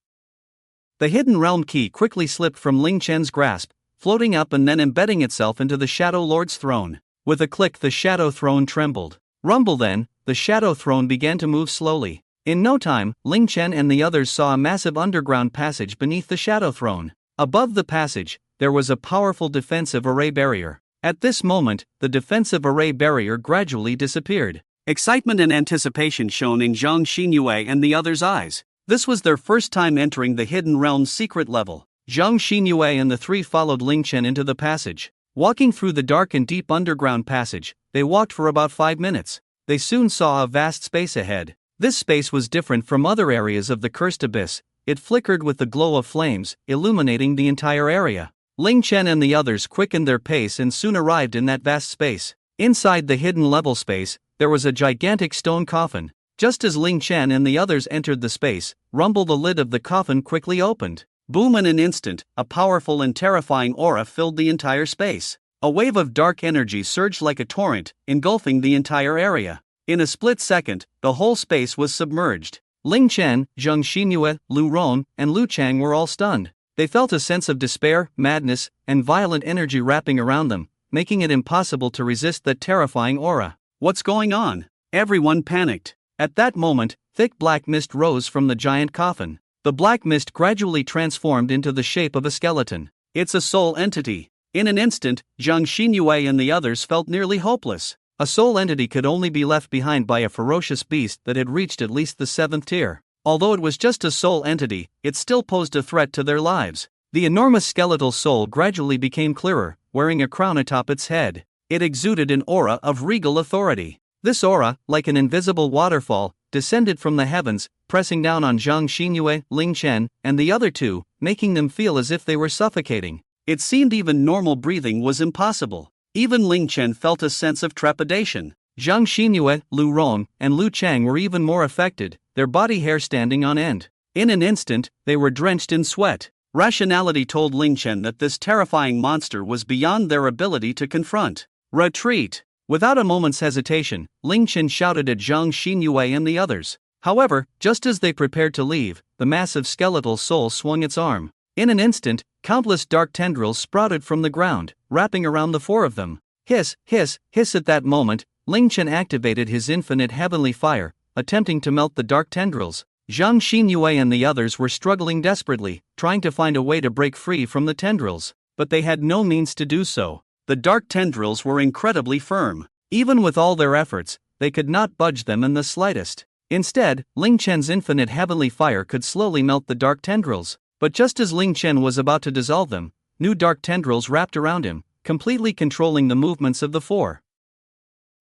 Speaker 1: The hidden realm key quickly slipped from Ling Chen's grasp, floating up and then embedding itself into the Shadow Lord's throne. With a click, the Shadow Throne trembled. Rumble then, the Shadow Throne began to move slowly. In no time, Ling Chen and the others saw a massive underground passage beneath the Shadow Throne. Above the passage, there was a powerful defensive array barrier. At this moment, the defensive array barrier gradually disappeared. Excitement and anticipation shone in Zhang Xinyue and the others' eyes. This was their first time entering the Hidden Realm's secret level. Zhang Xinyue and the three followed Ling Chen into the passage. Walking through the dark and deep underground passage, they walked for about 5 minutes. They soon saw a vast space ahead. This space was different from other areas of the Cursed Abyss. It flickered with the glow of flames, illuminating the entire area. Ling Chen and the others quickened their pace and soon arrived in that vast space. Inside the hidden level space, there was a gigantic stone coffin. Just as Ling Chen and the others entered the space, rumble the lid of the coffin quickly opened. Boom! In an instant, a powerful and terrifying aura filled the entire space. A wave of dark energy surged like a torrent, engulfing the entire area. In a split second, the whole space was submerged. Ling Chen, Zhang Xinyue, Lu Rong, and Lu Chang were all stunned. They felt a sense of despair, madness, and violent energy wrapping around them, making it impossible to resist that terrifying aura. What's going on? Everyone panicked. At that moment, thick black mist rose from the giant coffin. The black mist gradually transformed into the shape of a skeleton. It's a soul entity. In an instant, Zhang Xinyue and the others felt nearly hopeless. A soul entity could only be left behind by a ferocious beast that had reached at least the 7th tier. Although it was just a soul entity, it still posed a threat to their lives. The enormous skeletal soul gradually became clearer, wearing a crown atop its head. It exuded an aura of regal authority. This aura, like an invisible waterfall, descended from the heavens, pressing down on Zhang Xinyue, Ling Chen, and the other two, making them feel as if they were suffocating. It seemed even normal breathing was impossible. Even Ling Chen felt a sense of trepidation. Zhang Xinyue, Lu Rong, and Lu Chang were even more affected, their body hair standing on end. In an instant, they were drenched in sweat. Rationality told Ling Chen that this terrifying monster was beyond their ability to confront. Retreat! Without a moment's hesitation, Ling Chen shouted at Zhang Xinyue and the others. However, just as they prepared to leave, the massive skeletal soul swung its arm. In an instant, countless dark tendrils sprouted from the ground, wrapping around the four of them. Hiss, hiss, hiss. At that moment, Ling Chen activated his infinite heavenly fire, attempting to melt the dark tendrils. Zhang Xinyue and the others were struggling desperately, trying to find a way to break free from the tendrils, but they had no means to do so. The dark tendrils were incredibly firm. Even with all their efforts, they could not budge them in the slightest. Instead, Ling Chen's infinite heavenly fire could slowly melt the dark tendrils, but just as Ling Chen was about to dissolve them, new dark tendrils wrapped around him, completely controlling the movements of the four.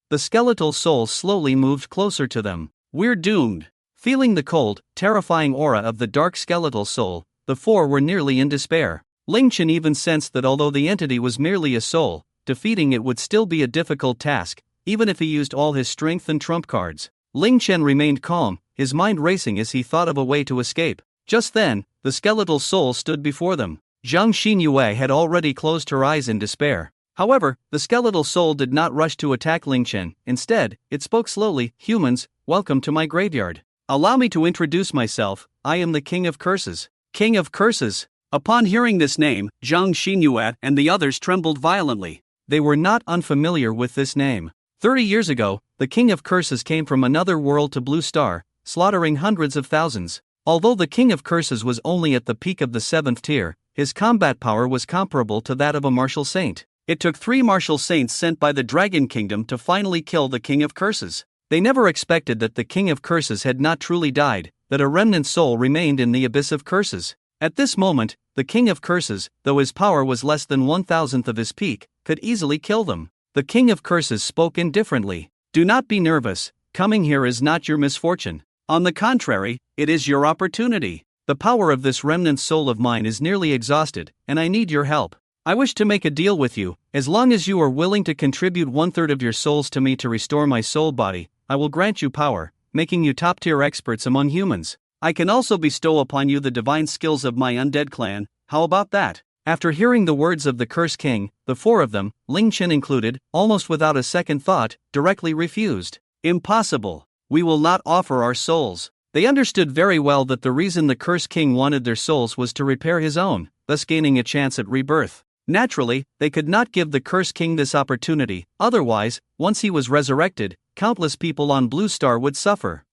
Speaker 1: The skeletal soul slowly moved closer to them. We're doomed. Feeling the cold, terrifying aura of the dark skeletal soul, the four were nearly in despair. Ling Chen even sensed that although the entity was merely a soul, defeating it would still be a difficult task, even if he used all his strength and trump cards. Ling Chen remained calm, his mind racing as he thought of a way to escape. Just then, the skeletal soul stood before them. Zhang Xinyue had already closed her eyes in despair. However, the skeletal soul did not rush to attack Ling Chen. Instead, it spoke slowly. Humans, welcome to my graveyard. Allow me to introduce myself. I am the King of Curses. King of Curses. Upon hearing this name, Zhang Xinyue and the others trembled violently. They were not unfamiliar with this name. 30 years ago, the King of Curses came from another world to Blue Star, slaughtering hundreds of thousands. Although the King of Curses was only at the peak of the 7th tier, his combat power was comparable to that of a martial saint. It took 3 martial saints sent by the Dragon Kingdom to finally kill the King of Curses. They never expected that the King of Curses had not truly died, that a remnant soul remained in the abyss of curses. At this moment, the King of Curses, though his power was less than 1,000th of his peak, could easily kill them. The King of Curses spoke indifferently. Do not be nervous, coming here is not your misfortune. On the contrary, it is your opportunity. The power of this remnant soul of mine is nearly exhausted, and I need your help. I wish to make a deal with you. As long as you are willing to contribute 1/3 of your souls to me to restore my soul body, I will grant you power, making you top-tier experts among humans. I can also bestow upon you the divine skills of my undead clan. How about that? After hearing the words of the Curse King, the four of them, Ling Chen included, almost without a second thought, directly refused. Impossible. We will not offer our souls. They understood very well that the reason the Curse King wanted their souls was to repair his own, thus gaining a chance at rebirth. Naturally, they could not give the Curse King this opportunity, otherwise, once he was resurrected, countless people on Blue Star would suffer.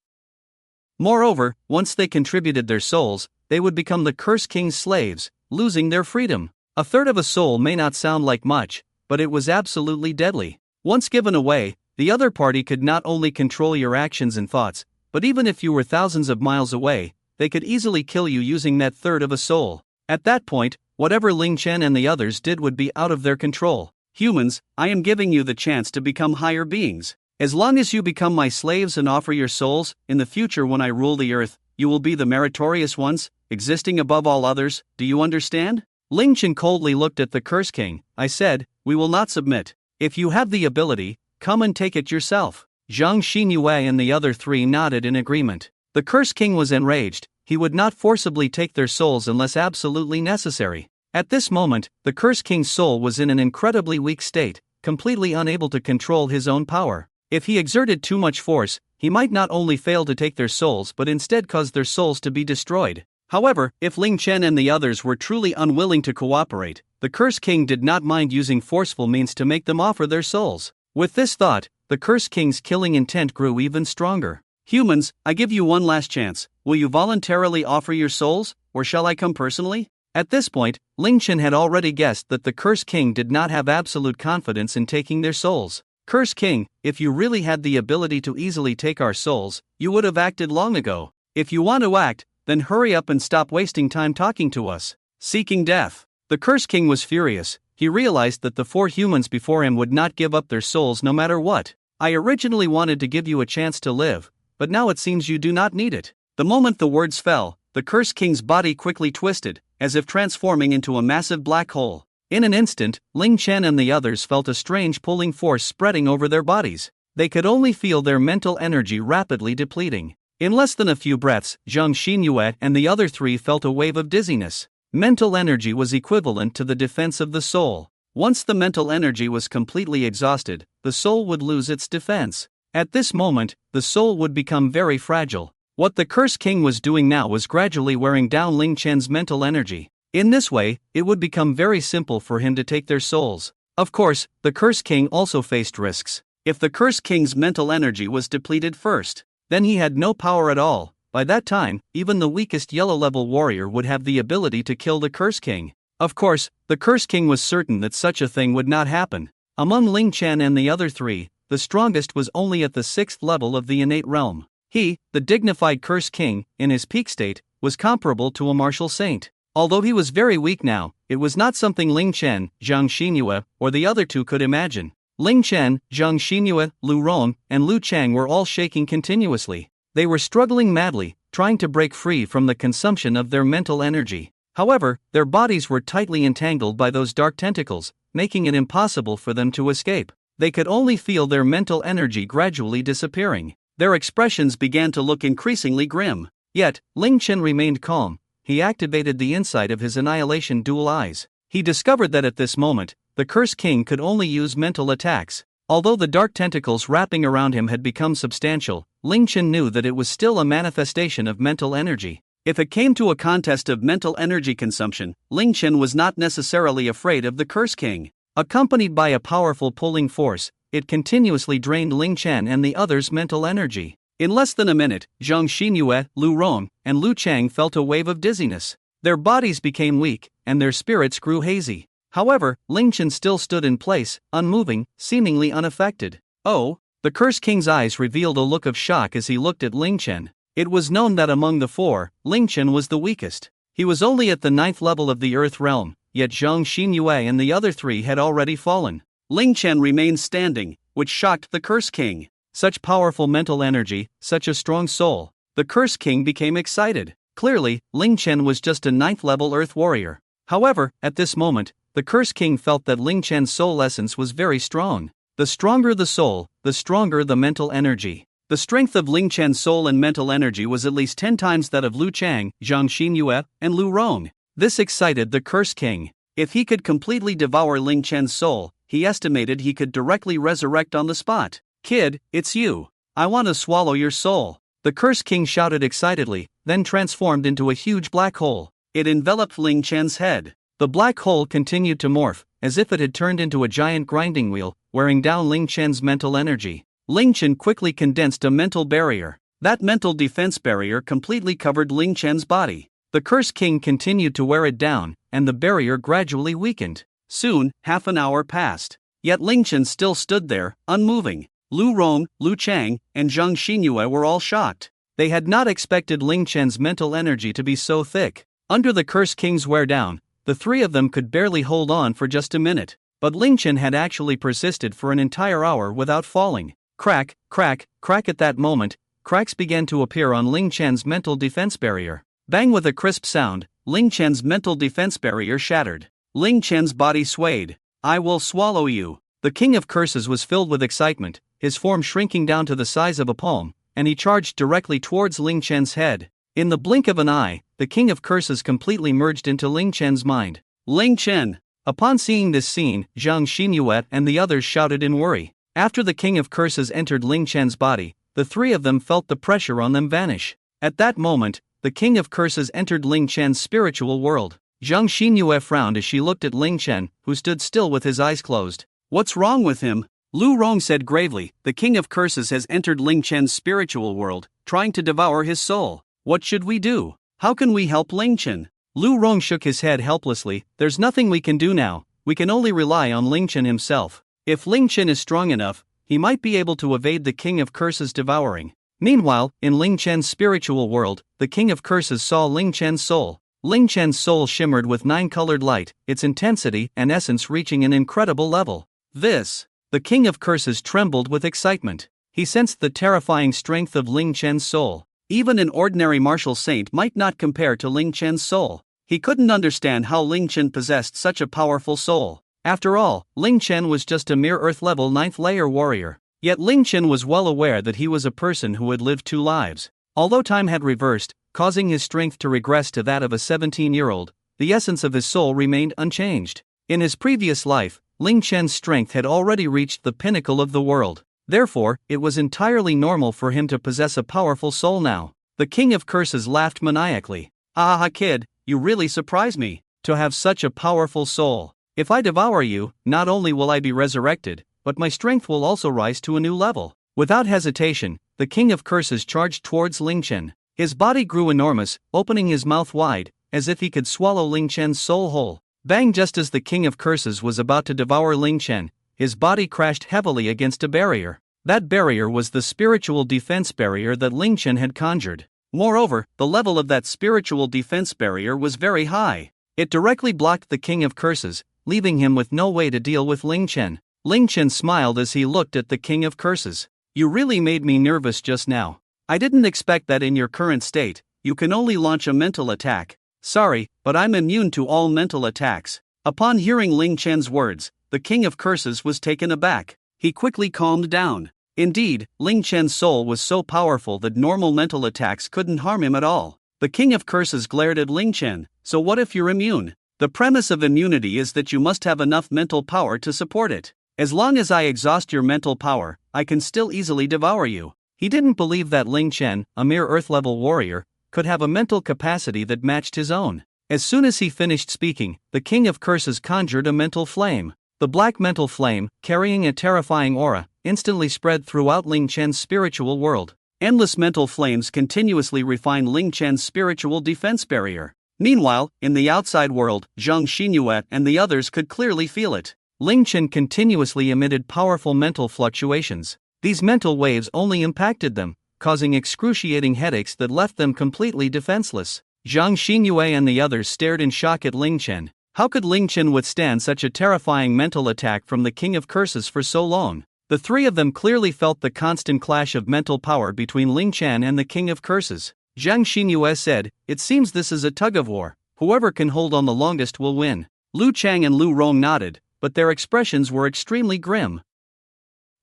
Speaker 1: Moreover, once they contributed their souls, they would become the Curse King's slaves, losing their freedom. 1/3 of a soul may not sound like much, but it was absolutely deadly. Once given away, the other party could not only control your actions and thoughts, but even if you were thousands of miles away, they could easily kill you using that 1/3 of a soul. At that point, whatever Ling Chen and the others did would be out of their control. Humans, I am giving you the chance to become higher beings. As long as you become my slaves and offer your souls, in the future when I rule the earth, you will be the meritorious ones, existing above all others. Do you understand? Ling Chen coldly looked at the Curse King. I said, we will not submit. If you have the ability, come and take it yourself. Zhang Xinyue and the other 3 nodded in agreement. The Curse King was enraged. He would not forcibly take their souls unless absolutely necessary. At this moment, the Curse King's soul was in an incredibly weak state, completely unable to control his own power. If he exerted too much force, he might not only fail to take their souls but instead cause their souls to be destroyed. However, if Ling Chen and the others were truly unwilling to cooperate, the Curse King did not mind using forceful means to make them offer their souls. With this thought, the Curse King's killing intent grew even stronger. Humans, I give you one last chance. Will you voluntarily offer your souls, or shall I come personally? At this point, Ling Chen had already guessed that the Curse King did not have absolute confidence in taking their souls. Curse King, if you really had the ability to easily take our souls, you would have acted long ago. If you want to act, then hurry up and stop wasting time talking to us. Seeking death. The Curse King was furious. He realized that the 4 humans before him would not give up their souls no matter what. I originally wanted to give you a chance to live, but now it seems you do not need it. The moment the words fell, the Curse King's body quickly twisted, as if transforming into a massive black hole. In an instant, Ling Chen and the others felt a strange pulling force spreading over their bodies. They could only feel their mental energy rapidly depleting. In less than a few breaths, Zhang Xinyue and the other 3 felt a wave of dizziness. Mental energy was equivalent to the defense of the soul. Once the mental energy was completely exhausted, the soul would lose its defense. At this moment, the soul would become very fragile. What the Curse King was doing now was gradually wearing down Ling Chen's mental energy. In this way, it would become very simple for him to take their souls. Of course, the Curse King also faced risks. If the Curse King's mental energy was depleted first, then he had no power at all. By that time, even the weakest yellow-level warrior would have the ability to kill the Curse King. Of course, the Curse King was certain that such a thing would not happen. Among Ling Chen and the other three, the strongest was only at the 6th level of the innate realm. He, the dignified Curse King, in his peak state, was comparable to a martial saint. Although he was very weak now, it was not something Ling Chen, Zhang Xinyue, or the other two could imagine. Ling Chen, Zhang Xinyue, Lu Rong, and Lu Chang were all shaking continuously. They were struggling madly, trying to break free from the consumption of their mental energy. However, their bodies were tightly entangled by those dark tentacles, making it impossible for them to escape. They could only feel their mental energy gradually disappearing. Their expressions began to look increasingly grim. Yet, Ling Chen remained calm. He activated the insight of his annihilation dual eyes. He discovered that at this moment, the Curse King could only use mental attacks. Although the dark tentacles wrapping around him had become substantial, Ling Chen knew that it was still a manifestation of mental energy. If it came to a contest of mental energy consumption, Ling Chen was not necessarily afraid of the Curse King. Accompanied by a powerful pulling force, it continuously drained Ling Chen and the others' mental energy. In less than a minute, Zhang Xinyue, Lu Rong, and Lu Chang felt a wave of dizziness. Their bodies became weak, and their spirits grew hazy. However, Ling Chen still stood in place, unmoving, seemingly unaffected. Oh! The Curse King's eyes revealed a look of shock as he looked at Ling Chen. It was known that among the four, Ling Chen was the weakest. He was only at the 9th level of the Earth realm, yet Zhang Xinyue and the other three had already fallen. Ling Chen remained standing, which shocked the Curse King. Such powerful mental energy, such a strong soul. The Curse King became excited. Clearly, Ling Chen was just a 9th level Earth warrior. However, at this moment, the Curse King felt that Ling Chen's soul essence was very strong. The stronger the soul, the stronger the mental energy. The strength of Ling Chen's soul and mental energy was at least 10 times that of Lu Chang, Zhang Xinyue, and Lu Rong. This excited the Curse King. If he could completely devour Ling Chen's soul, he estimated he could directly resurrect on the spot. Kid, it's you. I want to swallow your soul. The Curse King shouted excitedly, then transformed into a huge black hole. It enveloped Ling Chen's head. The black hole continued to morph, as if it had turned into a giant grinding wheel, wearing down Ling Chen's mental energy. Ling Chen quickly condensed a mental barrier. That mental defense barrier completely covered Ling Chen's body. The Curse King continued to wear it down, and the barrier gradually weakened. Soon, half an hour passed. Yet Ling Chen still stood there, unmoving. Lu Rong, Lu Chang, and Zhang Xinyue were all shocked. They had not expected Ling Chen's mental energy to be so thick. Under the Curse King's wear down, the three of them could barely hold on for just a minute. But Ling Chen had actually persisted for an entire hour without falling. Crack, crack, crack. At that moment, cracks began to appear on Ling Chen's mental defense barrier. Bang! With a crisp sound, Ling Chen's mental defense barrier shattered. Ling Chen's body swayed. I will swallow you. The King of Curses was filled with excitement, his form shrinking down to the size of a palm, and he charged directly towards Ling Chen's head. In the blink of an eye, the King of Curses completely merged into Ling Chen's mind. Ling Chen! Upon seeing this scene, Zhang Xinyue and the others shouted in worry. After the King of Curses entered Ling Chen's body, the three of them felt the pressure on them vanish. At that moment, the King of Curses entered Ling Chen's spiritual world. Zhang Xinyue frowned as she looked at Ling Chen, who stood still with his eyes closed. What's wrong with him? Lu Rong said gravely, the King of Curses has entered Ling Chen's spiritual world, trying to devour his soul. What should we do? How can we help Ling Chen? Lu Rong shook his head helplessly. There's nothing we can do now. We can only rely on Ling Chen himself. If Ling Chen is strong enough, he might be able to evade the King of Curses' devouring. Meanwhile, in Ling Chen's spiritual world, the King of Curses saw Ling Chen's soul. Ling Chen's soul shimmered with 9-colored light, its intensity and essence reaching an incredible level. The King of Curses trembled with excitement. He sensed the terrifying strength of Ling Chen's soul. Even an ordinary martial saint might not compare to Ling Chen's soul. He couldn't understand how Ling Chen possessed such a powerful soul. After all, Ling Chen was just a mere Earth-level 9th layer warrior. Yet Ling Chen was well aware that he was a person who had lived 2 lives. Although time had reversed, causing his strength to regress to that of a 17-year-old, the essence of his soul remained unchanged. In his previous life, Ling Chen's strength had already reached the pinnacle of the world. Therefore, it was entirely normal for him to possess a powerful soul now. The King of Curses laughed maniacally. Ah, kid, you really surprise me, to have such a powerful soul. If I devour you, not only will I be resurrected, but my strength will also rise to a new level. Without hesitation, the King of Curses charged towards Ling Chen. His body grew enormous, opening his mouth wide, as if he could swallow Ling Chen's soul whole. Bang! Just as the King of Curses was about to devour Ling Chen, his body crashed heavily against a barrier. That barrier was the spiritual defense barrier that Ling Chen had conjured. Moreover, the level of that spiritual defense barrier was very high. It directly blocked the King of Curses, leaving him with no way to deal with Ling Chen. Ling Chen smiled as he looked at the King of Curses. You really made me nervous just now. I didn't expect that in your current state, you can only launch a mental attack. Sorry, but I'm immune to all mental attacks. Upon hearing Ling Chen's words, the King of Curses was taken aback. He quickly calmed down. Indeed, Ling Chen's soul was so powerful that normal mental attacks couldn't harm him at all. The King of Curses glared at Ling Chen. So what if you're immune? The premise of immunity is that you must have enough mental power to support it. As long as I exhaust your mental power, I can still easily devour you. He didn't believe that Ling Chen, a mere Earth-level warrior, could have a mental capacity that matched his own. As soon as he finished speaking, the King of Curses conjured a mental flame. The black mental flame, carrying a terrifying aura, instantly spread throughout Ling Chen's spiritual world. Endless mental flames continuously refined Ling Chen's spiritual defense barrier. Meanwhile, in the outside world, Zhang Xinyue and the others could clearly feel it. Ling Chen continuously emitted powerful mental fluctuations. These mental waves only impacted them, causing excruciating headaches that left them completely defenseless. Zhang Xinyue and the others stared in shock at Ling Chen. How could Ling Chen withstand such a terrifying mental attack from the King of Curses for so long? The three of them clearly felt the constant clash of mental power between Ling Chen and the King of Curses. Zhang Xinyue said, "It seems this is a tug-of-war. Whoever can hold on the longest will win." Lu Chang and Lu Rong nodded, but their expressions were extremely grim.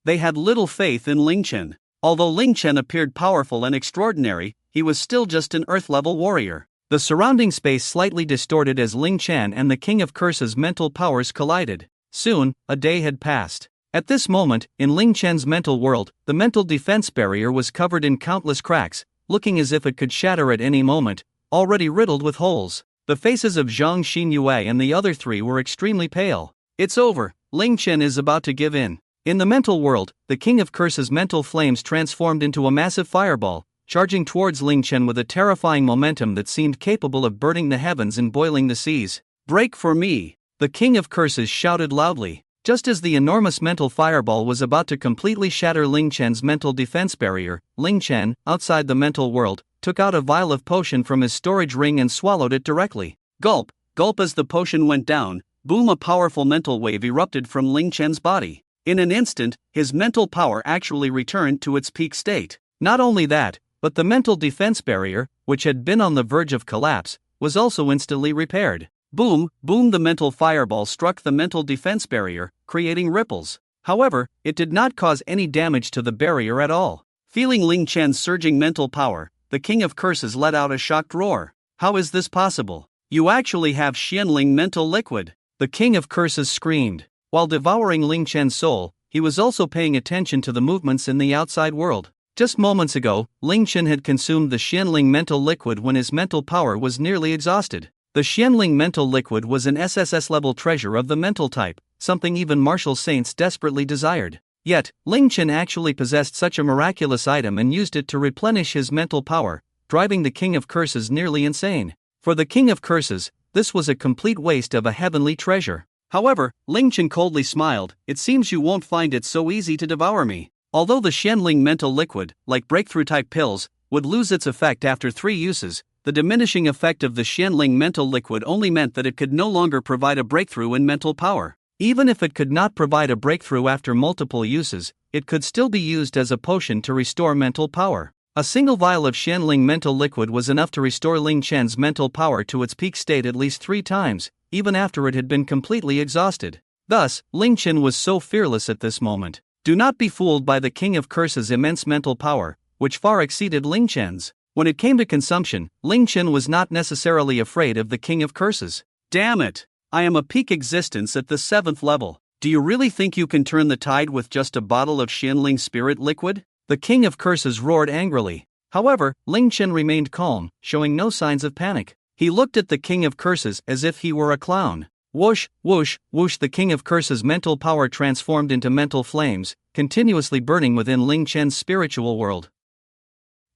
Speaker 1: They had little faith in Ling Chen. Although Ling Chen appeared powerful and extraordinary, he was still just an Earth-level warrior. The surrounding space slightly distorted as Ling Chen and the King of Curses' mental powers collided. Soon, a day had passed. At this moment, in Ling Chen's mental world, the mental defense barrier was covered in countless cracks, looking as if it could shatter at any moment, already riddled with holes. The faces of Zhang Xinyue and the other three were extremely pale. It's over, Ling Chen is about to give in. In the mental world, the King of Curses' mental flames transformed into a massive fireball, charging towards Ling Chen with a terrifying momentum that seemed capable of burning the heavens and boiling the seas. "Break for me!" the King of Curses shouted loudly. Just as the enormous mental fireball was about to completely shatter Ling Chen's mental defense barrier, Ling Chen, outside the mental world, took out a vial of potion from his storage ring and swallowed it directly. Gulp, gulp. As the potion went down, boom, a powerful mental wave erupted from Ling Chen's body. In an instant, his mental power actually returned to its peak state. Not only that, but the mental defense barrier, which had been on the verge of collapse, was also instantly repaired. Boom, boom, the mental fireball struck the mental defense barrier, creating ripples. However, it did not cause any damage to the barrier at all. Feeling Ling Chen's surging mental power, the King of Curses let out a shocked roar. How is this possible? You actually have Xianling mental liquid! The King of Curses screamed. While devouring Ling Chen's soul, he was also paying attention to the movements in the outside world. Just moments ago, Ling Chen had consumed the Xianling mental liquid when his mental power was nearly exhausted. The Xianling mental liquid was an SSSS-level treasure of the mental type, something even martial saints desperately desired. Yet, Ling Chen actually possessed such a miraculous item and used it to replenish his mental power, driving the King of Curses nearly insane. For the King of Curses, this was a complete waste of a heavenly treasure. However, Ling Chen coldly smiled. "It seems you won't find it so easy to devour me." Although the Xianling mental liquid, like breakthrough-type pills, would lose its effect after 3 uses, the diminishing effect of the Xianling mental liquid only meant that it could no longer provide a breakthrough in mental power. Even if it could not provide a breakthrough after multiple uses, it could still be used as a potion to restore mental power. A single vial of Xianling mental liquid was enough to restore Ling Chen's mental power to its peak state at least 3 times, even after it had been completely exhausted. Thus, Ling Chen was so fearless at this moment. Do not be fooled by the King of Curses' immense mental power, which far exceeded Ling Chen's. When it came to consumption, Ling Chen was not necessarily afraid of the King of Curses. Damn it! I am a peak existence at the 7th level. Do you really think you can turn the tide with just a bottle of Xianling spirit liquid? The King of Curses roared angrily. However, Ling Chen remained calm, showing no signs of panic. He looked at the King of Curses as if he were a clown. Whoosh, whoosh, whoosh. The King of Curses' mental power transformed into mental flames, continuously burning within Ling Chen's spiritual world.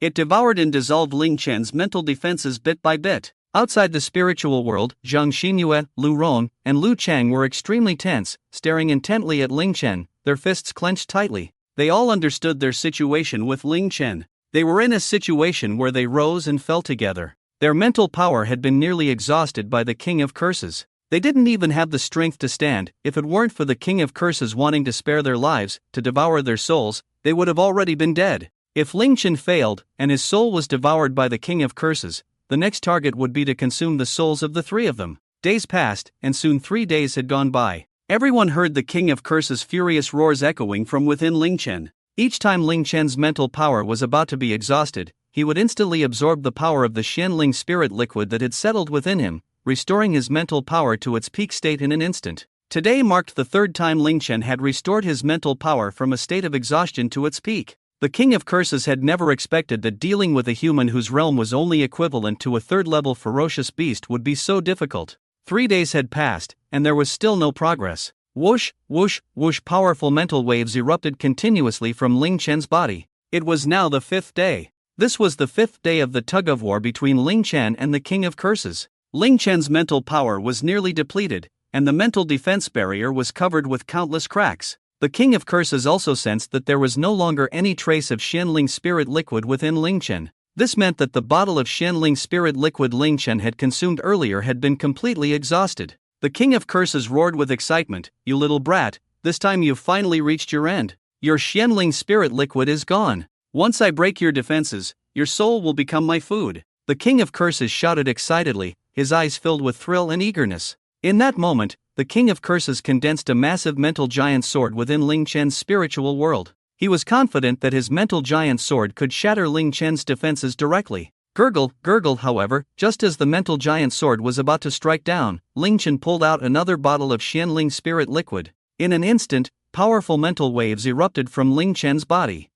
Speaker 1: It devoured and dissolved Ling Chen's mental defenses bit by bit. Outside the spiritual world, Zhang Xinyue, Lu Ron, and Lu Chang were extremely tense, staring intently at Ling Chen, their fists clenched tightly. They all understood their situation with Ling Chen. They were in a situation where they rose and fell together. Their mental power had been nearly exhausted by the King of Curses. They didn't even have the strength to stand. If it weren't for the King of Curses wanting to spare their lives, to devour their souls, they would have already been dead. If Ling Chen failed, and his soul was devoured by the King of Curses, the next target would be to consume the souls of the three of them. Days passed, and soon 3 days had gone by. Everyone heard the King of Curses' furious roars echoing from within Ling Chen. Each time Ling Chen's mental power was about to be exhausted, he would instantly absorb the power of the Xianling spirit liquid that had settled within him, restoring his mental power to its peak state in an instant. Today marked the third time Ling Chen had restored his mental power from a state of exhaustion to its peak. The King of Curses had never expected that dealing with a human whose realm was only equivalent to a third-level ferocious beast would be so difficult. 3 days had passed, and there was still no progress. Whoosh, whoosh, whoosh. Powerful mental waves erupted continuously from Ling Chen's body. It was now the 5th day. This was the 5th day of the tug-of-war between Ling Chen and the King of Curses. Ling Chen's mental power was nearly depleted, and the mental defense barrier was covered with countless cracks. The King of Curses also sensed that there was no longer any trace of Xianling spirit liquid within Ling Chen. This meant that the bottle of Xianling spirit liquid Ling Chen had consumed earlier had been completely exhausted. The King of Curses roared with excitement, "You little brat, this time you've finally reached your end. Your Xianling spirit liquid is gone. Once I break your defenses, your soul will become my food." The King of Curses shouted excitedly, his eyes filled with thrill and eagerness. In that moment, the King of Curses condensed a massive mental giant sword within Ling Chen's spiritual world. He was confident that his mental giant sword could shatter Ling Chen's defenses directly. Gurgle, gurgle. However, just as the mental giant sword was about to strike down, Ling Chen pulled out another bottle of Xianling spirit liquid. In an instant, powerful mental waves erupted from Ling Chen's body.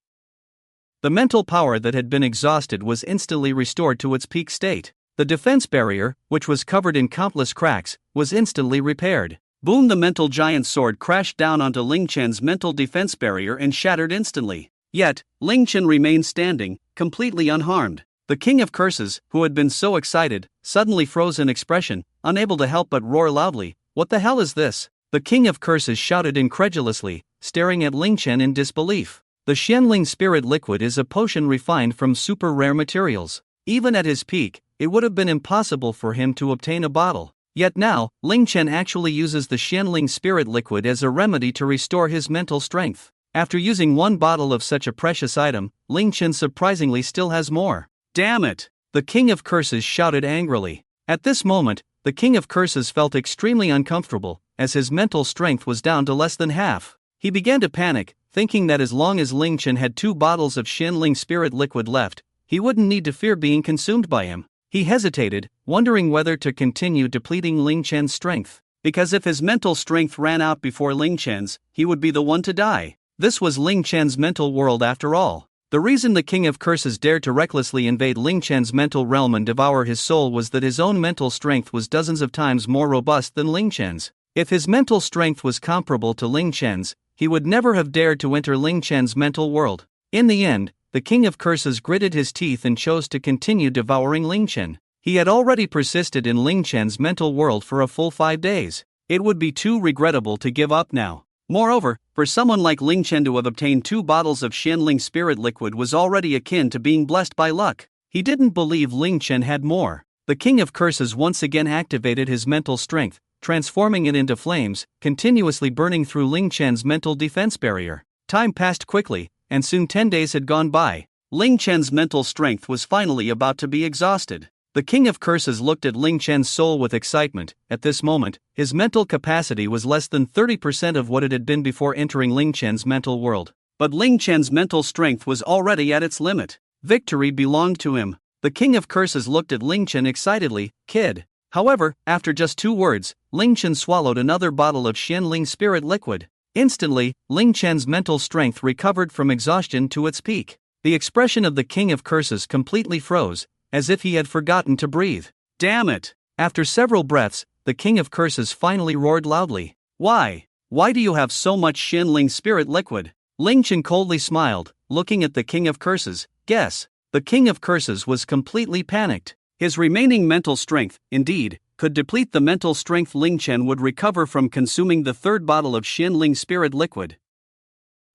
Speaker 1: The mental power that had been exhausted was instantly restored to its peak state. The defense barrier, which was covered in countless cracks, was instantly repaired. Boom! The mental giant sword crashed down onto Ling Chen's mental defense barrier and shattered instantly. Yet, Ling Chen remained standing, completely unharmed. The King of Curses, who had been so excited, suddenly froze in expression, unable to help but roar loudly, "What the hell is this?" The King of Curses shouted incredulously, staring at Ling Chen in disbelief. The Xianling spirit liquid is a potion refined from super rare materials. Even at his peak, it would have been impossible for him to obtain a bottle. Yet now, Ling Chen actually uses the Xianling spirit liquid as a remedy to restore his mental strength. After using one bottle of such a precious item, Ling Chen surprisingly still has more. Damn it! The King of Curses shouted angrily. At this moment, the King of Curses felt extremely uncomfortable, as his mental strength was down to less than half. He began to panic, thinking that as long as Ling Chen had 2 bottles of Xianling spirit liquid left, he wouldn't need to fear being consumed by him. He hesitated, wondering whether to continue depleting Ling Chen's strength. Because if his mental strength ran out before Ling Chen's, he would be the one to die. This was Ling Chen's mental world after all. The reason the King of Curses dared to recklessly invade Ling Chen's mental realm and devour his soul was that his own mental strength was dozens of times more robust than Ling Chen's. If his mental strength was comparable to Ling Chen's, he would never have dared to enter Ling Chen's mental world. In the end, the King of Curses gritted his teeth and chose to continue devouring Ling Chen. He had already persisted in Ling Chen's mental world for a full 5 days. It would be too regrettable to give up now. Moreover, for someone like Ling Chen to have obtained 2 bottles of Xianling spirit liquid was already akin to being blessed by luck. He didn't believe Ling Chen had more. The King of Curses once again activated his mental strength, transforming it into flames, continuously burning through Ling Chen's mental defense barrier. Time passed quickly, and soon 10 days had gone by. Ling Chen's mental strength was finally about to be exhausted. The King of Curses looked at Ling Chen's soul with excitement. At this moment, his mental capacity was less than 30% of what it had been before entering Ling Chen's mental world. But Ling Chen's mental strength was already at its limit. Victory belonged to him. The King of Curses looked at Ling Chen excitedly, "Kid." However, after just 2 words, Ling Chen swallowed another bottle of Xianling spirit liquid. Instantly, Ling Chen's mental strength recovered from exhaustion to its peak. The expression of the King of Curses completely froze, as if he had forgotten to breathe. Damn it! After several breaths, the King of Curses finally roared loudly. Why? Why do you have so much Xianling spirit liquid? Ling Chen coldly smiled, looking at the King of Curses. Guess. The King of Curses was completely panicked. His remaining mental strength, indeed, could deplete the mental strength Ling Chen would recover from consuming the third bottle of Xianling spirit liquid.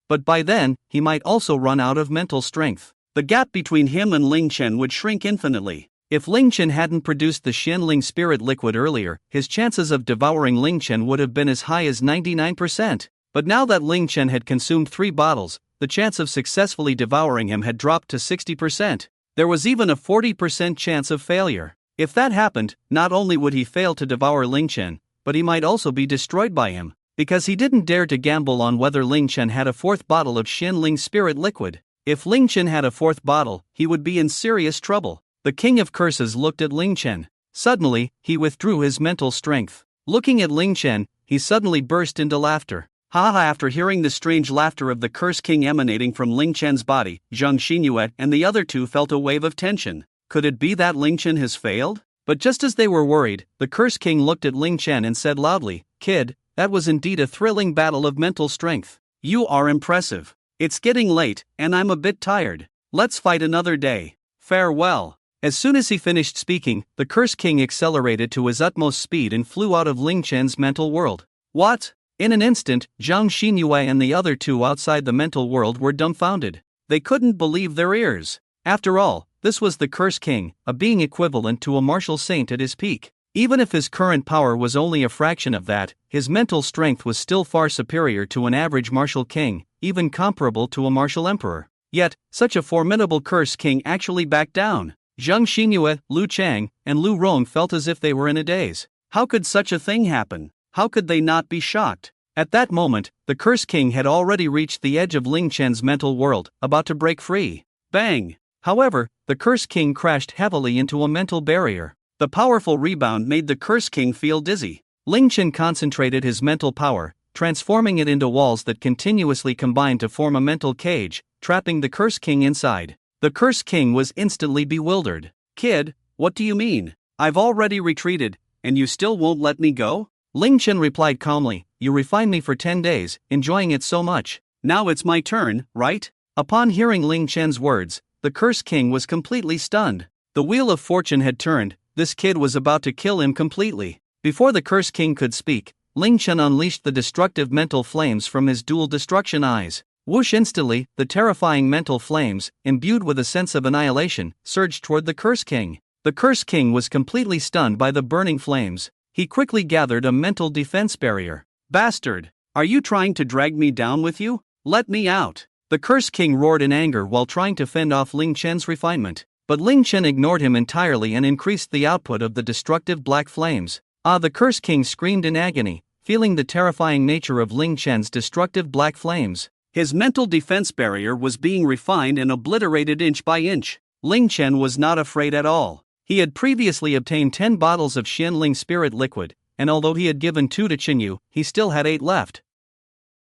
Speaker 1: But by then, he might also run out of mental strength. The gap between him and Ling Chen would shrink infinitely. If Ling Chen hadn't produced the Xianling spirit liquid earlier, his chances of devouring Ling Chen would have been as high as 99%. But now that Ling Chen had consumed 3 bottles, the chance of successfully devouring him had dropped to 60%. There was even a 40% chance of failure. If that happened, not only would he fail to devour Ling Chen, but he might also be destroyed by him, because he didn't dare to gamble on whether Ling Chen had a 4th bottle of Xianling spirit liquid. If Ling Chen had a 4th bottle, he would be in serious trouble. The King of Curses looked at Ling Chen. Suddenly, he withdrew his mental strength. Looking at Ling Chen, he suddenly burst into laughter. Ha ha! After hearing the strange laughter of the Curse King emanating from Ling Chen's body, Zhang Xinyue and the other two felt a wave of tension. Could it be that Ling Chen has failed? But just as they were worried, the Curse King looked at Ling Chen and said loudly, "Kid, that was indeed a thrilling battle of mental strength. You are impressive. It's getting late, and I'm a bit tired. Let's fight another day. Farewell." As soon as he finished speaking, the Curse King accelerated to his utmost speed and flew out of Ling Chen's mental world. What? In an instant, Zhang Xinyue and the other two outside the mental world were dumbfounded. They couldn't believe their ears. After all, this was the Curse King, a being equivalent to a martial saint at his peak. Even if his current power was only a fraction of that, his mental strength was still far superior to an average martial king, even comparable to a martial emperor. Yet, such a formidable Curse King actually backed down. Zhang Xinyue, Lu Chang, and Lu Rong felt as if they were in a daze. How could such a thing happen? How could they not be shocked? At that moment, the Curse King had already reached the edge of Ling Chen's mental world, about to break free. Bang! However, the Curse King crashed heavily into a mental barrier. The powerful rebound made the Curse King feel dizzy. Ling Chen concentrated his mental power, transforming it into walls that continuously combined to form a mental cage, trapping the Curse King inside. The Curse King was instantly bewildered. "Kid, what do you mean? I've already retreated, and you still won't let me go?" Ling Chen replied calmly, "You refined me for 10 days, enjoying it so much. Now it's my turn, right?" Upon hearing Ling Chen's words, the Curse King was completely stunned. The wheel of fortune had turned. This kid was about to kill him completely. Before the Curse King could speak, Ling Chen unleashed the destructive mental flames from his dual destruction eyes. Whoosh! Instantly, the terrifying mental flames, imbued with a sense of annihilation, surged toward the Curse King. The Curse King was completely stunned by the burning flames. He quickly gathered a mental defense barrier. "Bastard! Are you trying to drag me down with you? Let me out!" The Curse King roared in anger while trying to fend off Ling Chen's refinement. But Ling Chen ignored him entirely and increased the output of the destructive black flames. The Curse King screamed in agony, feeling the terrifying nature of Ling Chen's destructive black flames. His mental defense barrier was being refined and obliterated inch by inch. Ling Chen was not afraid at all. He had previously obtained 10 bottles of Xianling spirit liquid, and although he had given 2 to Qinyu, he still had 8 left.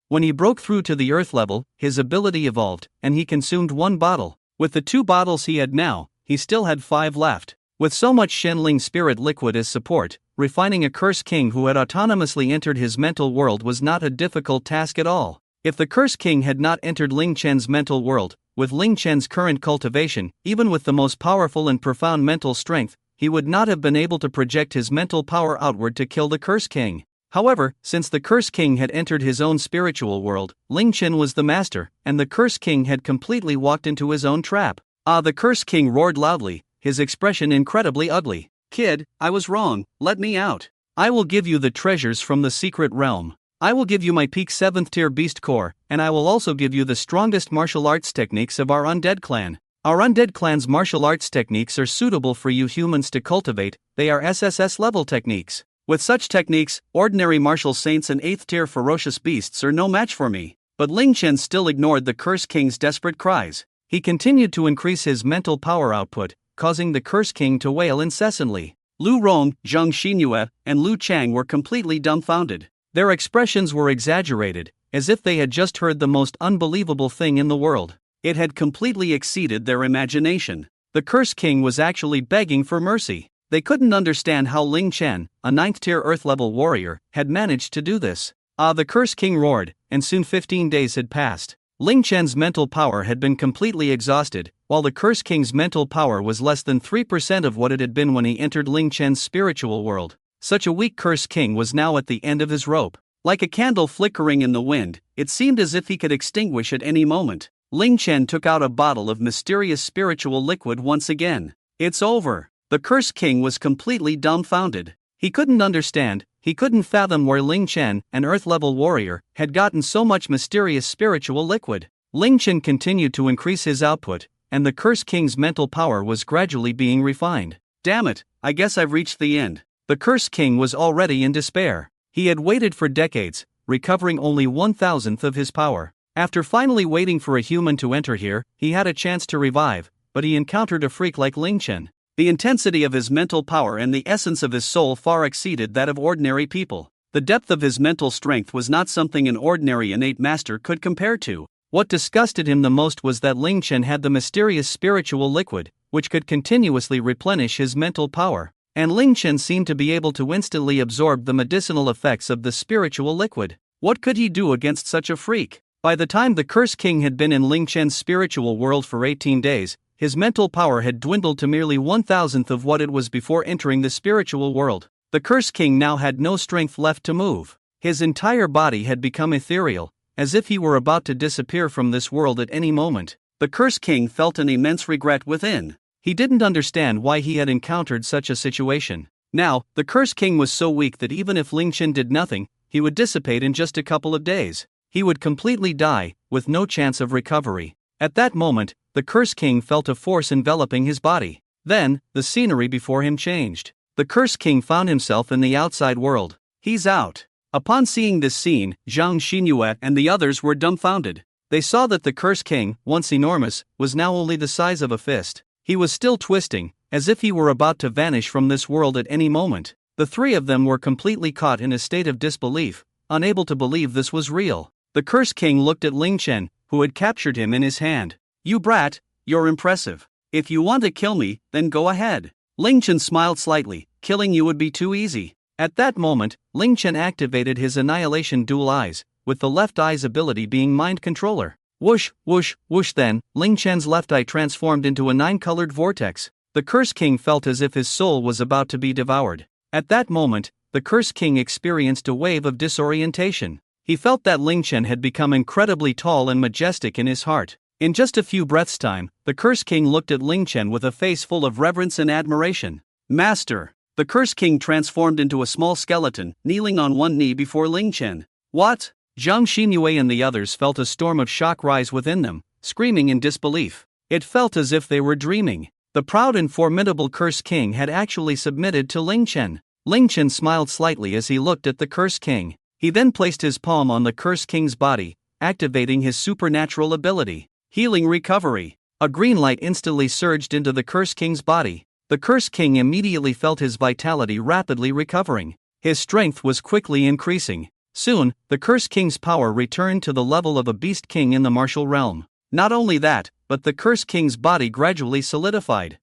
Speaker 1: When he broke through to the earth level, his ability evolved, and he consumed 1 bottle. With the 2 bottles he had now, he still had 5 left. With so much Xianling spirit liquid as support, refining a Curse King who had autonomously entered his mental world was not a difficult task at all. If the Curse King had not entered Ling Chen's mental world, with Ling Chen's current cultivation, even with the most powerful and profound mental strength, he would not have been able to project his mental power outward to kill the Curse King. However, since the Curse King had entered his own spiritual world, Ling Chen was the master, and the Curse King had completely walked into his own trap. The Curse King roared loudly, his expression incredibly ugly. "Kid, I was wrong, let me out. I will give you the treasures from the secret realm. I will give you my peak 7th tier beast core, and I will also give you the strongest martial arts techniques of our undead clan. Our undead clan's martial arts techniques are suitable for you humans to cultivate, they are SSS level techniques. With such techniques, ordinary martial saints and 8th tier ferocious beasts are no match for me." But Ling Chen still ignored the Curse King's desperate cries. He continued to increase his mental power output, causing the Curse King to wail incessantly. Lu Rong, Zhang Xinyue, and Lu Chang were completely dumbfounded. Their expressions were exaggerated, as if they had just heard the most unbelievable thing in the world. It had completely exceeded their imagination. The Cursed King was actually begging for mercy. They couldn't understand how Ling Chen, a 9th-tier Earth-level warrior, had managed to do this. The Cursed King roared, and soon 15 days had passed. Ling Chen's mental power had been completely exhausted, while the Cursed King's mental power was less than 3% of what it had been when he entered Ling Chen's spiritual world. Such a weak Cursed King was now at the end of his rope. Like a candle flickering in the wind, it seemed as if he could extinguish at any moment. Ling Chen took out a bottle of mysterious spiritual liquid once again. It's over. The Cursed King was completely dumbfounded. He couldn't understand, he couldn't fathom where Ling Chen, an Earth-level warrior, had gotten so much mysterious spiritual liquid. Ling Chen continued to increase his output, and the Cursed King's mental power was gradually being refined. Damn it, I guess I've reached the end. The Cursed King was already in despair. He had waited for decades, recovering only 1,000th of his power. After finally waiting for a human to enter here, he had a chance to revive, but he encountered a freak like Ling Chen. The intensity of his mental power and the essence of his soul far exceeded that of ordinary people. The depth of his mental strength was not something an ordinary innate master could compare to. What disgusted him the most was that Ling Chen had the mysterious spiritual liquid, which could continuously replenish his mental power. And Ling Chen seemed to be able to instantly absorb the medicinal effects of the spiritual liquid. What could he do against such a freak? By the time the Cursed King had been in Ling Chen's spiritual world for 18 days, his mental power had dwindled to merely 1,000th of what it was before entering the spiritual world. The Cursed King now had no strength left to move. His entire body had become ethereal, as if he were about to disappear from this world at any moment. The Cursed King felt an immense regret within. He didn't understand why he had encountered such a situation. Now, the Cursed King was so weak that even if Ling Chen did nothing, he would dissipate in just a couple of days. He would completely die, with no chance of recovery. At that moment, the Cursed King felt a force enveloping his body. Then, the scenery before him changed. The Cursed King found himself in the outside world. He's out. Upon seeing this scene, Zhang Xinyue and the others were dumbfounded. They saw that the Cursed King, once enormous, was now only the size of a fist. He was still twisting, as if he were about to vanish from this world at any moment. The three of them were completely caught in a state of disbelief, unable to believe this was real. The Cursed King looked at Ling Chen, who had captured him in his hand. "You brat, you're impressive. If you want to kill me, then go ahead." Ling Chen smiled slightly. "Killing you would be too easy." At that moment, Ling Chen activated his Annihilation Dual Eyes, with the left eye's ability being Mind Controller. Whoosh, whoosh, whoosh. Then, Ling Chen's left eye transformed into a 9-colored vortex. The Cursed King felt as if his soul was about to be devoured. At that moment, the Cursed King experienced a wave of disorientation. He felt that Ling Chen had become incredibly tall and majestic in his heart. In just a few breaths' time, the Cursed King looked at Ling Chen with a face full of reverence and admiration. "Master!" The Cursed King transformed into a small skeleton, kneeling on one knee before Ling Chen. "What?" Zhang Xinyue and the others felt a storm of shock rise within them, screaming in disbelief. It felt as if they were dreaming. The proud and formidable Cursed King had actually submitted to Ling Chen. Ling Chen smiled slightly as he looked at the Cursed King. He then placed his palm on the Cursed King's body, activating his supernatural ability, Healing Recovery. A green light instantly surged into the Cursed King's body. The Cursed King immediately felt his vitality rapidly recovering. His strength was quickly increasing. Soon, the Cursed King's power returned to the level of a beast king in the martial realm. Not only that, but the Cursed King's body gradually solidified.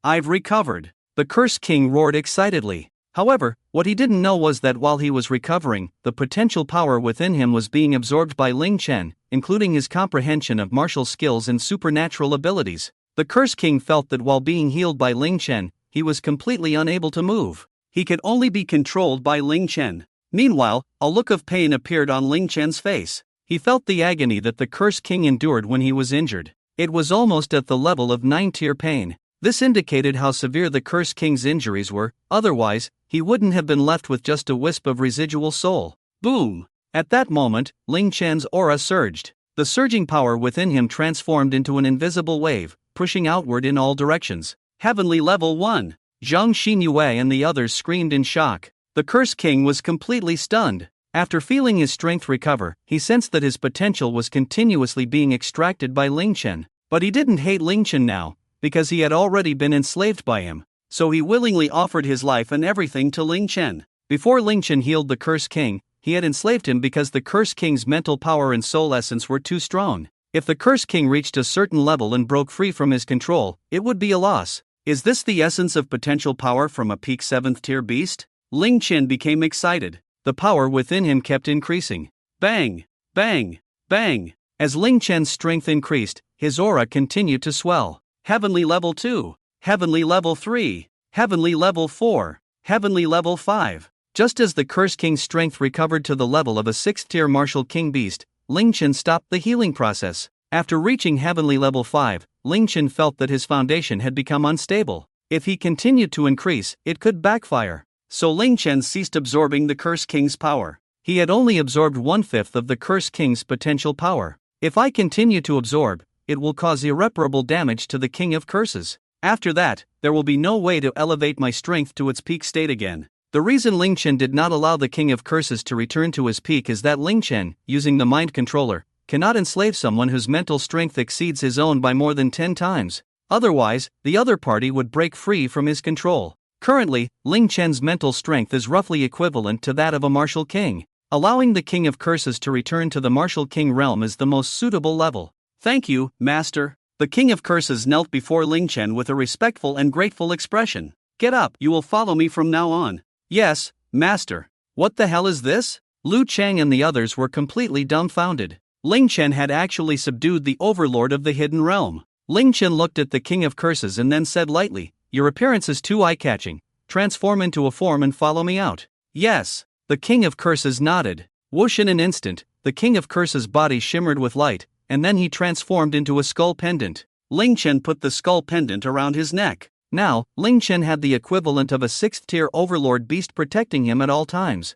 Speaker 1: "I've recovered," the Cursed King roared excitedly. However, what he didn't know was that while he was recovering, the potential power within him was being absorbed by Ling Chen, including his comprehension of martial skills and supernatural abilities. The Cursed King felt that while being healed by Ling Chen, he was completely unable to move. He could only be controlled by Ling Chen. Meanwhile, a look of pain appeared on Ling Chen's face. He felt the agony that the Cursed King endured when he was injured. It was almost at the level of 9-tier pain. This indicated how severe the Cursed King's injuries were, otherwise, he wouldn't have been left with just a wisp of residual soul. Boom! At that moment, Ling Chen's aura surged. The surging power within him transformed into an invisible wave, pushing outward in all directions. Heavenly Level 1! Zhang Xinyue and the others screamed in shock. The Cursed King was completely stunned. After feeling his strength recover, he sensed that his potential was continuously being extracted by Ling Chen. But he didn't hate Ling Chen now, because he had already been enslaved by him. So he willingly offered his life and everything to Ling Chen. Before Ling Chen healed the Cursed King, he had enslaved him because the Cursed King's mental power and soul essence were too strong. If the Curse King reached a certain level and broke free from his control, it would be a loss. Is this the essence of potential power from a peak 7th tier beast? Ling Chen became excited. The power within him kept increasing. Bang! Bang! Bang! As Ling Chen's strength increased, his aura continued to swell. Heavenly level 2. Heavenly level 3. Heavenly level 4. Heavenly level 5. Just as the Curse King's strength recovered to the level of a 6th tier martial king beast, Ling Chen stopped the healing process. After reaching Heavenly level 5, Ling Chen felt that his foundation had become unstable. If he continued to increase, it could backfire. So Ling Chen ceased absorbing the Curse King's power. He had only absorbed 1/5 of the Curse King's potential power. If I continue to absorb, it will cause irreparable damage to the King of Curses. After that, there will be no way to elevate my strength to its peak state again. The reason Ling Chen did not allow the King of Curses to return to his peak is that Ling Chen, using the mind controller, cannot enslave someone whose mental strength exceeds his own by more than 10 times. Otherwise, the other party would break free from his control. Currently, Ling Chen's mental strength is roughly equivalent to that of a martial king. Allowing the King of Curses to return to the martial king realm is the most suitable level. Thank you, Master. The King of Curses knelt before Ling Chen with a respectful and grateful expression. Get up, you will follow me from now on. Yes, Master. What the hell is this? Lu Chang and the others were completely dumbfounded. Ling Chen had actually subdued the overlord of the hidden realm. Ling Chen looked at the King of Curses and then said lightly, "Your appearance is too eye-catching. Transform into a form and follow me out." Yes. The King of Curses nodded. Whoosh, in an instant, the King of Curses' body shimmered with light, and then he transformed into a skull pendant. Ling Chen put the skull pendant around his neck. Now, Ling Chen had the equivalent of a 6th tier overlord beast protecting him at all times.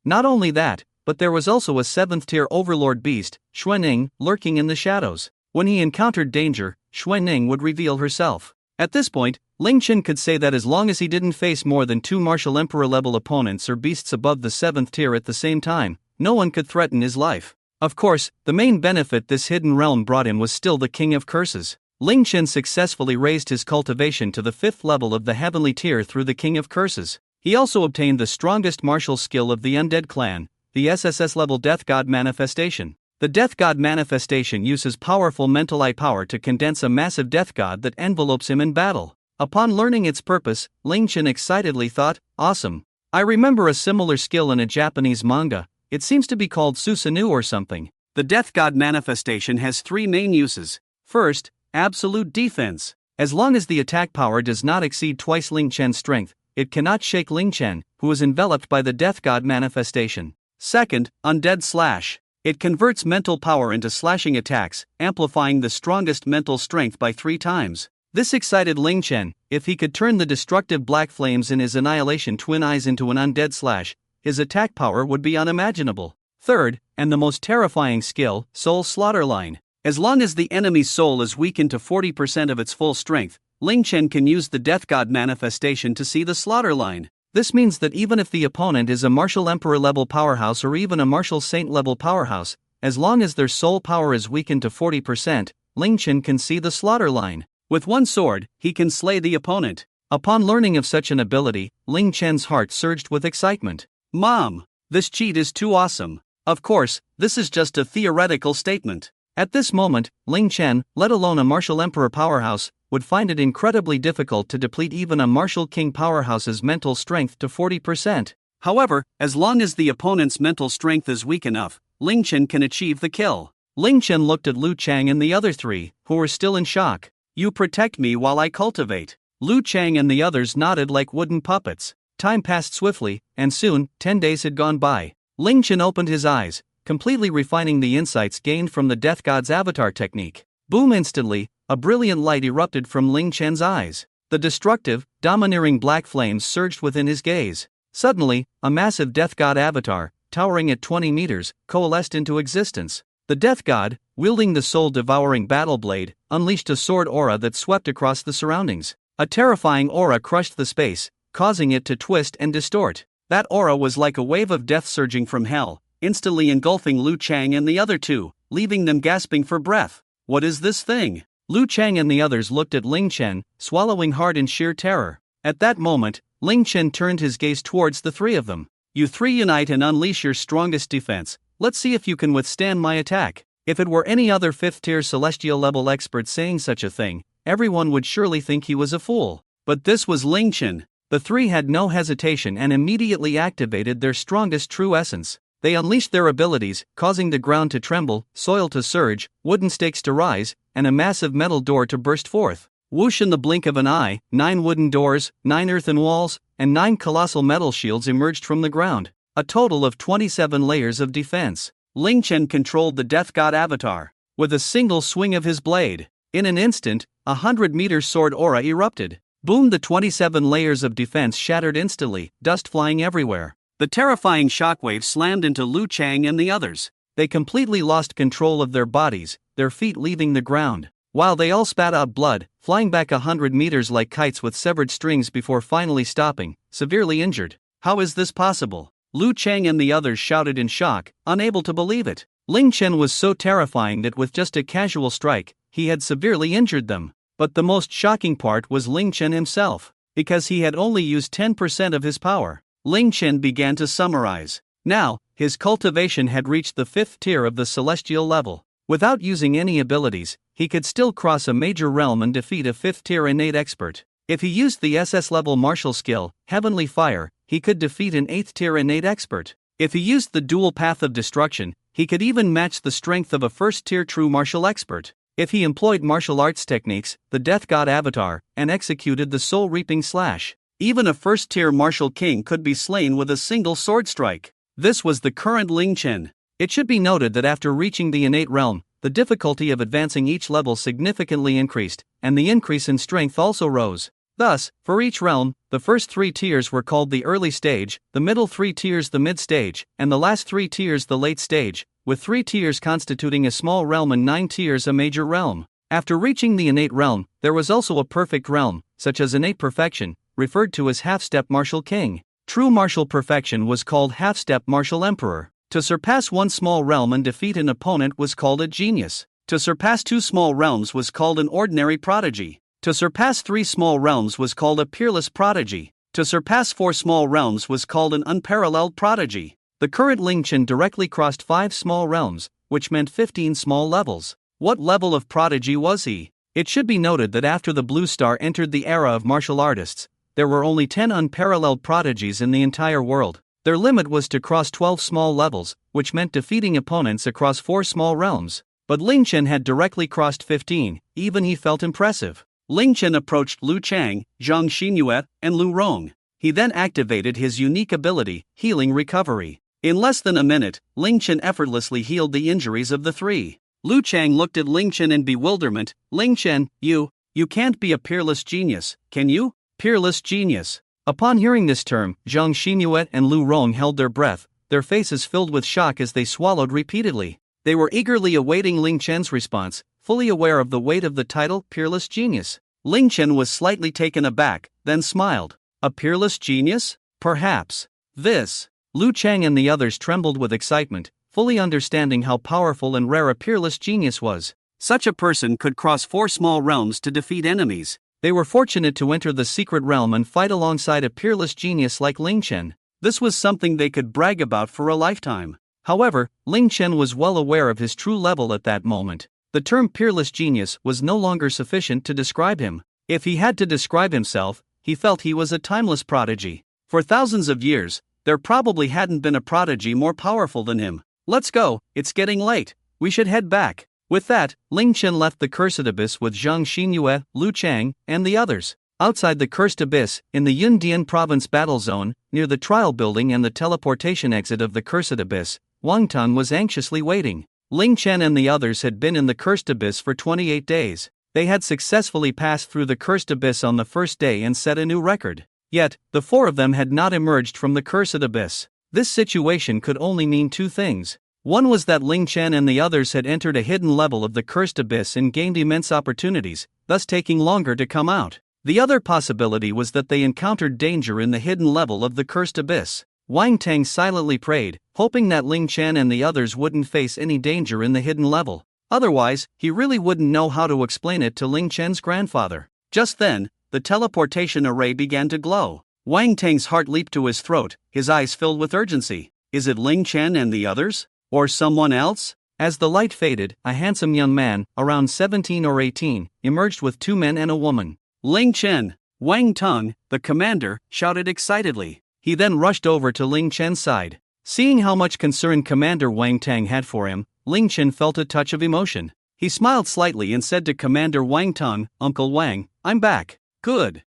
Speaker 1: Not only that, but there was also a 7th tier overlord beast, Xuanning, lurking in the shadows. When he encountered danger, Xuanning would reveal herself. At this point, Ling Chen could say that as long as he didn't face more than 2 martial emperor level opponents or beasts above the 7th tier at the same time, no one could threaten his life. Of course, the main benefit this hidden realm brought him was still the King of Curses. Ling Chen successfully raised his cultivation to the 5th level of the heavenly tier through the King of Curses. He also obtained the strongest martial skill of the undead clan, the SSSS-Level Death God Manifestation. The Death God Manifestation uses powerful mental eye power to condense a massive death god that envelopes him in battle. Upon learning its purpose, Ling Chen excitedly thought, "Awesome. I remember a similar skill in a Japanese manga. It seems to be called Susanoo or something." The Death God Manifestation has 3 main uses. First, absolute defense. As long as the attack power does not exceed twice Ling Chen's strength, it cannot shake Ling Chen, who is enveloped by the Death God Manifestation. Second, undead slash. It converts mental power into slashing attacks, amplifying the strongest mental strength by 3 times. This excited Ling Chen. If he could turn the destructive black flames in his annihilation twin eyes into an undead slash, his attack power would be unimaginable. Third, and the most terrifying skill, Soul Slaughterline. As long as the enemy's soul is weakened to 40% of its full strength, Ling Chen can use the Death God Manifestation to see the slaughter line. This means that even if the opponent is a martial emperor level powerhouse or even a martial saint level powerhouse, as long as their soul power is weakened to 40%, Ling Chen can see the slaughter line. With one sword, he can slay the opponent. Upon learning of such an ability, Ling Chen's heart surged with excitement. "Mom, this cheat is too awesome." Of course, this is just a theoretical statement. At this moment, Ling Chen, let alone a martial emperor powerhouse, would find it incredibly difficult to deplete even a martial king powerhouse's mental strength to 40%. However, as long as the opponent's mental strength is weak enough, Ling Chen can achieve the kill. Ling Chen looked at Lu Chang and the other 3, who were still in shock. "You protect me while I cultivate." Lu Chang and the others nodded like wooden puppets. Time passed swiftly, and soon, 10 days had gone by. Ling Chen opened his eyes, completely refining the insights gained from the Death God's avatar technique. Boom! Instantly, a brilliant light erupted from Ling Chen's eyes. The destructive, domineering black flames surged within his gaze. Suddenly, a massive Death God avatar, towering at 20 meters, coalesced into existence. The Death God, wielding the soul-devouring battle blade, unleashed a sword aura that swept across the surroundings. A terrifying aura crushed the space, causing it to twist and distort. That aura was like a wave of death surging from hell, instantly engulfing Lu Chang and the other 2, leaving them gasping for breath. "What is this thing?" Lu Chang and the others looked at Ling Chen, swallowing hard in sheer terror. At that moment, Ling Chen turned his gaze towards the 3 of them. "You 3 unite and unleash your strongest defense. Let's see if you can withstand my attack." If it were any other 5th-tier celestial level expert saying such a thing, everyone would surely think he was a fool. But this was Ling Chen. The three had no hesitation and immediately activated their strongest true essence. They unleashed their abilities, causing the ground to tremble, soil to surge, wooden stakes to rise, and a massive metal door to burst forth. Whoosh, in the blink of an eye, 9 wooden doors, 9 earthen walls, and 9 colossal metal shields emerged from the ground. A total of 27 layers of defense. Ling Chen controlled the death god avatar. With a single swing of his blade, in an instant, 100-meter sword aura erupted. Boom! The 27 layers of defense shattered instantly, dust flying everywhere. The terrifying shockwave slammed into Lu Chang and the others. They completely lost control of their bodies, their feet leaving the ground, while they all spat out blood, flying back 100 meters like kites with severed strings before finally stopping, severely injured. How is this possible? Lu Chang and the others shouted in shock, unable to believe it. Ling Chen was so terrifying that with just a casual strike, he had severely injured them. But the most shocking part was Ling Chen himself, because he had only used 10% of his power. Ling Chen began to summarize. Now, his cultivation had reached the 5th tier of the celestial level. Without using any abilities, he could still cross a major realm and defeat a 5th tier innate expert. If he used the SS level martial skill, Heavenly Fire, he could defeat an 8th tier innate expert. If he used the dual path of destruction, he could even match the strength of a 1st tier true martial expert. If he employed martial arts techniques, the death god avatar, and executed the soul reaping slash, even a 1st tier martial king could be slain with a single sword strike. This was the current Ling Chen. It should be noted that after reaching the innate realm, the difficulty of advancing each level significantly increased, and the increase in strength also rose. Thus, for each realm, the first 3 tiers were called the early stage, the middle 3 tiers the mid stage, and the last 3 tiers the late stage, with 3 tiers constituting a small realm and 9 tiers a major realm. After reaching the innate realm, there was also a perfect realm, such as innate perfection, referred to as half-step martial king. True martial perfection was called half-step martial emperor. To surpass one small realm and defeat an opponent was called a genius. To surpass 2 small realms was called an ordinary prodigy. To surpass 3 small realms was called a peerless prodigy. To surpass 4 small realms was called an unparalleled prodigy. The current Ling Chen directly crossed 5 small realms, which meant 15 small levels. What level of prodigy was he? It should be noted that after the Blue Star entered the era of martial artists, there were only 10 unparalleled prodigies in the entire world. Their limit was to cross 12 small levels, which meant defeating opponents across 4 small realms. But Ling Chen had directly crossed 15, even he felt impressive. Ling Chen approached Lu Chang, Zhang Xinyue, and Lu Rong. He then activated his unique ability, Healing Recovery. In less than a minute, Ling Chen effortlessly healed the injuries of the 3. Lu Chang looked at Ling Chen in bewilderment. Ling Chen, you can't be a peerless genius, can you? Peerless genius. Upon hearing this term, Zhang Xinyue and Lu Rong held their breath, their faces filled with shock as they swallowed repeatedly. They were eagerly awaiting Ling Chen's response, fully aware of the weight of the title, Peerless Genius. Ling Chen was slightly taken aback, then smiled. A peerless genius? Perhaps. This. Lu Chang and the others trembled with excitement, fully understanding how powerful and rare a peerless genius was. Such a person could cross 4 small realms to defeat enemies. They were fortunate to enter the secret realm and fight alongside a peerless genius like Ling Chen. This was something they could brag about for a lifetime. However, Ling Chen was well aware of his true level at that moment. The term peerless genius was no longer sufficient to describe him. If he had to describe himself, he felt he was a timeless prodigy. For thousands of years, there probably hadn't been a prodigy more powerful than him. Let's go, it's getting late. We should head back. With that, Ling Chen left the Cursed Abyss with Zhang Xinyue, Lu Chang, and the others. Outside the Cursed Abyss, in the Yundian Province battle zone, near the trial building and the teleportation exit of the Cursed Abyss, Wang Tun was anxiously waiting. Ling Chen and the others had been in the Cursed Abyss for 28 days. They had successfully passed through the Cursed Abyss on the first day and set a new record. Yet, the 4 of them had not emerged from the Cursed Abyss. This situation could only mean 2 things. One was that Ling Chen and the others had entered a hidden level of the Cursed Abyss and gained immense opportunities, thus taking longer to come out. The other possibility was that they encountered danger in the hidden level of the Cursed Abyss. Wang Tang silently prayed, hoping that Ling Chen and the others wouldn't face any danger in the hidden level. Otherwise, he really wouldn't know how to explain it to Ling Chen's grandfather. Just then, the teleportation array began to glow. Wang Tang's heart leaped to his throat, his eyes filled with urgency. Is it Ling Chen and the others? Or someone else? As the light faded, a handsome young man, around 17 or 18, emerged with two men and a woman. Ling Chen! Wang Teng, the commander, shouted excitedly. He then rushed over to Ling Chen's side. Seeing how much concern Commander Wang Teng had for him, Ling Chen felt a touch of emotion. He smiled slightly and said to Commander Wang Teng, "Uncle Wang, I'm back." Good.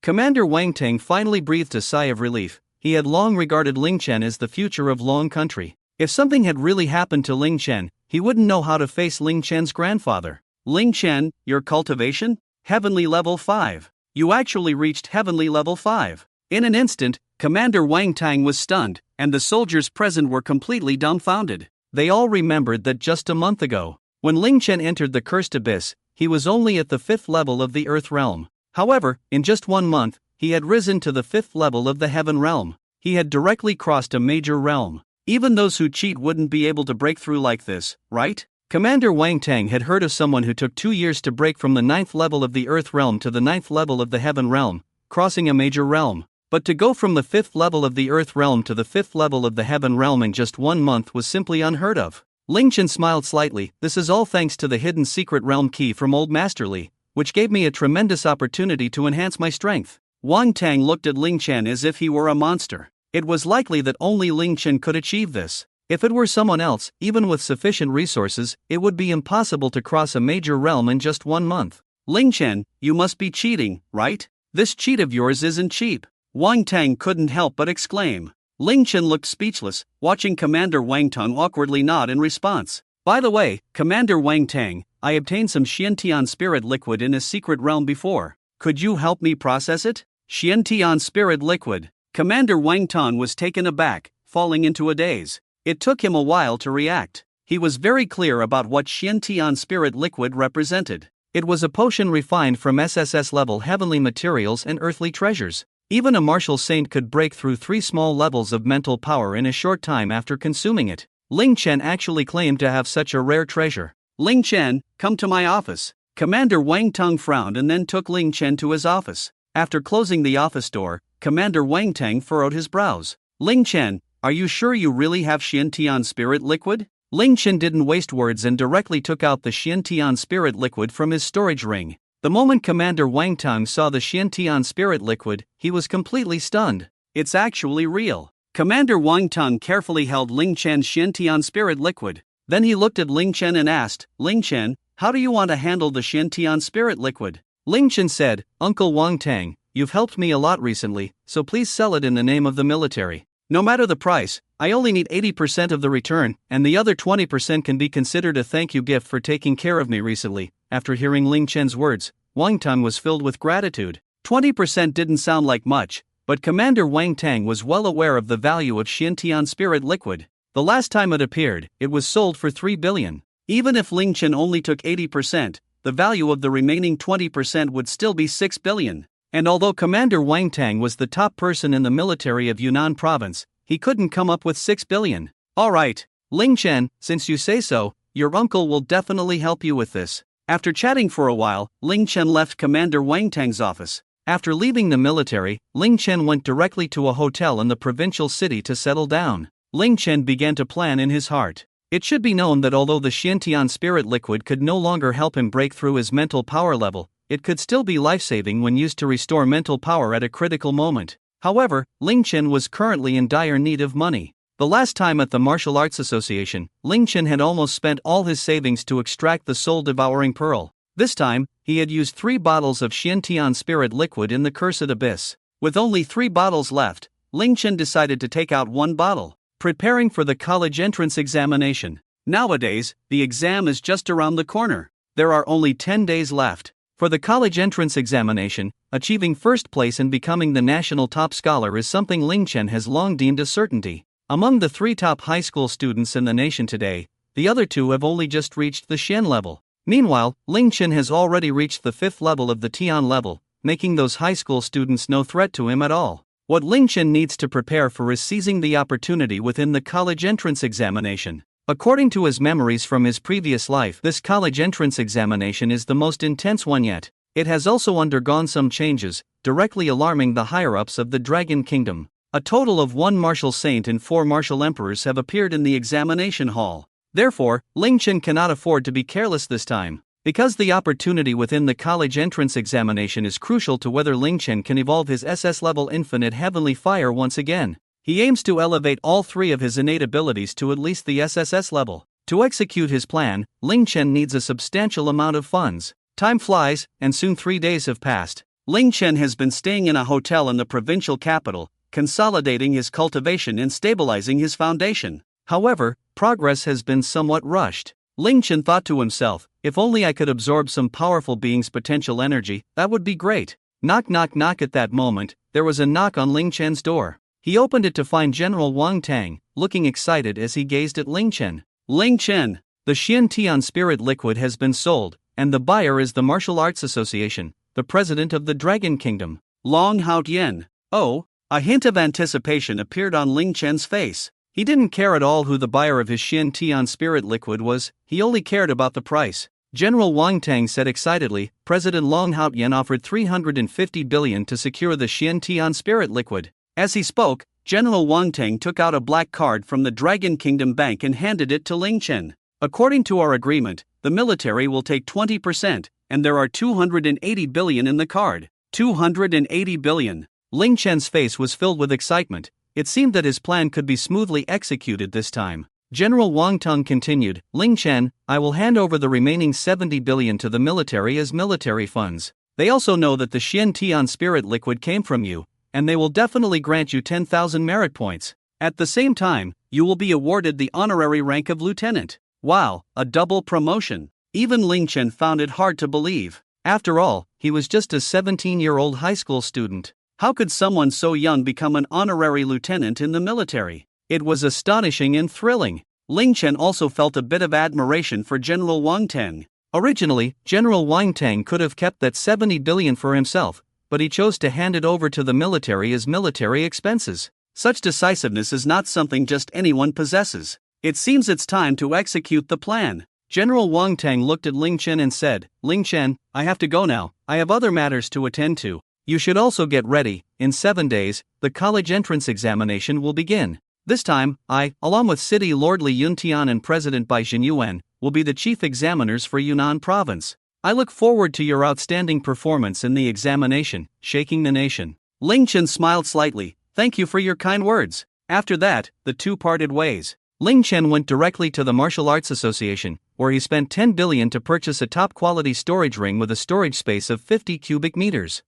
Speaker 1: Commander Wang Teng finally breathed a sigh of relief. He had long regarded Ling Chen as the future of Long Country. If something had really happened to Ling Chen, he wouldn't know how to face Ling Chen's grandfather. Ling Chen, your cultivation? Heavenly level 5. You actually reached heavenly level 5. In an instant, Commander Wang Teng was stunned, and the soldiers present were completely dumbfounded. They all remembered that just a month ago, when Ling Chen entered the cursed abyss, he was only at the 5th level of the Earth realm. However, in just 1 month, he had risen to the 5th level of the Heaven realm. He had directly crossed a major realm. Even those who cheat wouldn't be able to break through like this, right? Commander Wang Teng had heard of someone who took 2 years to break from the 9th level of the Earth realm to the 9th level of the Heaven realm, crossing a major realm. But to go from the 5th level of the Earth realm to the 5th level of the Heaven realm in just 1 month was simply unheard of. Ling Chen smiled slightly. This is all thanks to the hidden secret realm key from Old Master Li, which gave me a tremendous opportunity to enhance my strength. Wang Teng looked at Ling Chen as if he were a monster. It was likely that only Ling Chen could achieve this. If it were someone else, even with sufficient resources, it would be impossible to cross a major realm in just 1 month. Ling Chen, you must be cheating, right? This cheat of yours isn't cheap. Wang Teng couldn't help but exclaim. Ling Chen looked speechless, watching Commander Wang Teng awkwardly nod in response. By the way, Commander Wang Teng, I obtained some Xiantian spirit liquid in a secret realm before. Could you help me process it? Xiantian spirit liquid. Commander Wang Teng was taken aback, falling into a daze. It took him a while to react. He was very clear about what Xiantian spirit liquid represented. It was a potion refined from SSSS-Level heavenly materials and earthly treasures. Even a martial saint could break through 3 small levels of mental power in a short time after consuming it. Ling Chen actually claimed to have such a rare treasure. Ling Chen, come to my office. Commander Wang Teng frowned and then took Ling Chen to his office. After closing the office door, Commander Wang Teng furrowed his brows. Ling Chen, are you sure you really have Xiantian spirit liquid? Ling Chen didn't waste words and directly took out the Xiantian spirit liquid from his storage ring. The moment Commander Wang Teng saw the Xiantian spirit liquid, he was completely stunned. It's actually real. Commander Wang Teng carefully held Ling Chen's Xiantian spirit liquid. Then he looked at Ling Chen and asked, Ling Chen, how do you want to handle the Xiantian spirit liquid? Ling Chen said, Uncle Wang Teng, you've helped me a lot recently, so please sell it in the name of the military. No matter the price, I only need 80% of the return, and the other 20% can be considered a thank you gift for taking care of me recently. After hearing Ling Chen's words, Wang Teng was filled with gratitude. 20% didn't sound like much, but Commander Wang Teng was well aware of the value of Xiantian spirit liquid. The last time it appeared, it was sold for 3 billion. Even if Ling Chen only took 80%, the value of the remaining 20% would still be 6 billion. And although Commander Wang Teng was the top person in the military of Yunnan province, he couldn't come up with 6 billion. Alright, Ling Chen, since you say so, your uncle will definitely help you with this. After chatting for a while, Ling Chen left Commander Wang Teng's office. After leaving the military, Ling Chen went directly to a hotel in the provincial city to settle down. Ling Chen began to plan in his heart. It should be known that although the Xiantian spirit liquid could no longer help him break through his mental power level, it could still be life-saving when used to restore mental power at a critical moment. However, Ling Chen was currently in dire need of money. The last time at the Martial Arts Association, Ling Chen had almost spent all his savings to extract the soul-devouring pearl. This time, he had used 3 bottles of Xiantian spirit liquid in the Cursed Abyss. With only 3 bottles left, Ling Chen decided to take out 1 bottle. Preparing for the college entrance examination. Nowadays, the exam is just around the corner. There are only 10 days left. For the college entrance examination, achieving first place and becoming the national top scholar is something Ling Chen has long deemed a certainty. Among the 3 top high school students in the nation today, the other 2 have only just reached the Xian level. Meanwhile, Ling Chen has already reached the 5th level of the Tian level, making those high school students no threat to him at all. What Ling Chen needs to prepare for is seizing the opportunity within the college entrance examination. According to his memories from his previous life, this college entrance examination is the most intense one yet. It has also undergone some changes, directly alarming the higher-ups of the Dragon Kingdom. A total of 1 martial saint and 4 martial emperors have appeared in the examination hall. Therefore, Ling Chen cannot afford to be careless this time. Because the opportunity within the college entrance examination is crucial to whether Ling Chen can evolve his SS level infinite heavenly fire once again. He aims to elevate all 3 of his innate abilities to at least the SSS level. To execute his plan, Ling Chen needs a substantial amount of funds. Time flies, and soon 3 days have passed. Ling Chen has been staying in a hotel in the provincial capital, consolidating his cultivation and stabilizing his foundation. However, progress has been somewhat rushed. Ling Chen thought to himself, if only I could absorb some powerful being's potential energy, that would be great. Knock knock knock. At that moment, there was a knock on Ling Chen's door. He opened it to find General Wang Tang, looking excited as he gazed at Ling Chen. Ling Chen, the Xian Spirit liquid has been sold, and the buyer is the Martial Arts Association, the president of the Dragon Kingdom, Long Hao Yen. Oh, a hint of anticipation appeared on Ling Chen's face. He didn't care at all who the buyer of his Xian Spirit liquid was, he only cared about the price. General Wang Tang said excitedly, President Long Hao Yen offered 350 billion to secure the Xian Spirit liquid. As he spoke, General Wang Tang took out a black card from the Dragon Kingdom Bank and handed it to Ling Chen. According to our agreement, the military will take 20%, and there are 280 billion in the card. 280 billion. Ling Chen's face was filled with excitement. It seemed that his plan could be smoothly executed this time. General Wang Tang continued, Ling Chen, I will hand over the remaining 70 billion to the military as military funds. They also know that the Xian Spirit liquid came from you, and they will definitely grant you 10,000 merit points. At the same time, you will be awarded the honorary rank of lieutenant. Wow, a double promotion. Even Ling Chen found it hard to believe. After all, he was just a 17-year-old high school student. How could someone so young become an honorary lieutenant in the military? It was astonishing and thrilling. Ling Chen also felt a bit of admiration for General Wang Tang. Originally, General Wang Tang could have kept that 70 billion for himself, but he chose to hand it over to the military as military expenses. Such decisiveness is not something just anyone possesses. It seems it's time to execute the plan. General Wang Tang looked at Ling Chen and said, Ling Chen, I have to go now. I have other matters to attend to. You should also get ready. In 7 days, the college entrance examination will begin. This time, I, along with City Lord Li Yuntian and President Bai Xinyuan, will be the chief examiners for Yunnan Province. I look forward to your outstanding performance in the examination, shaking the nation. Ling Chen smiled slightly, thank you for your kind words. After that, the two parted ways. Ling Chen went directly to the Martial Arts Association, where he spent 10 billion to purchase a top-quality storage ring with a storage space of 50 cubic meters.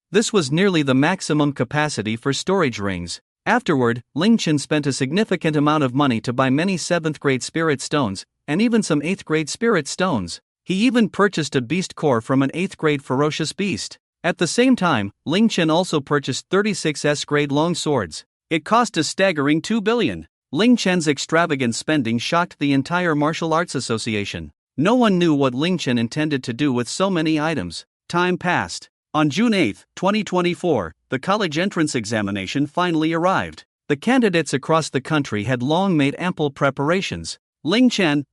Speaker 1: This was nearly the maximum capacity for storage rings. Afterward, Ling Chen spent a significant amount of money to buy many 7th-grade spirit stones, and even some 8th-grade spirit stones. He even purchased a beast core from an 8th-grade ferocious beast. At the same time, Ling Chen also purchased 36 S-grade long swords. It cost a staggering 2 billion. Ling Chen's extravagant spending shocked the entire Martial Arts Association. No one knew what Ling Chen intended to do with so many items. Time passed. On June 8, 2024, the college entrance examination finally arrived. The candidates across the country had long made ample preparations. Ling Chen,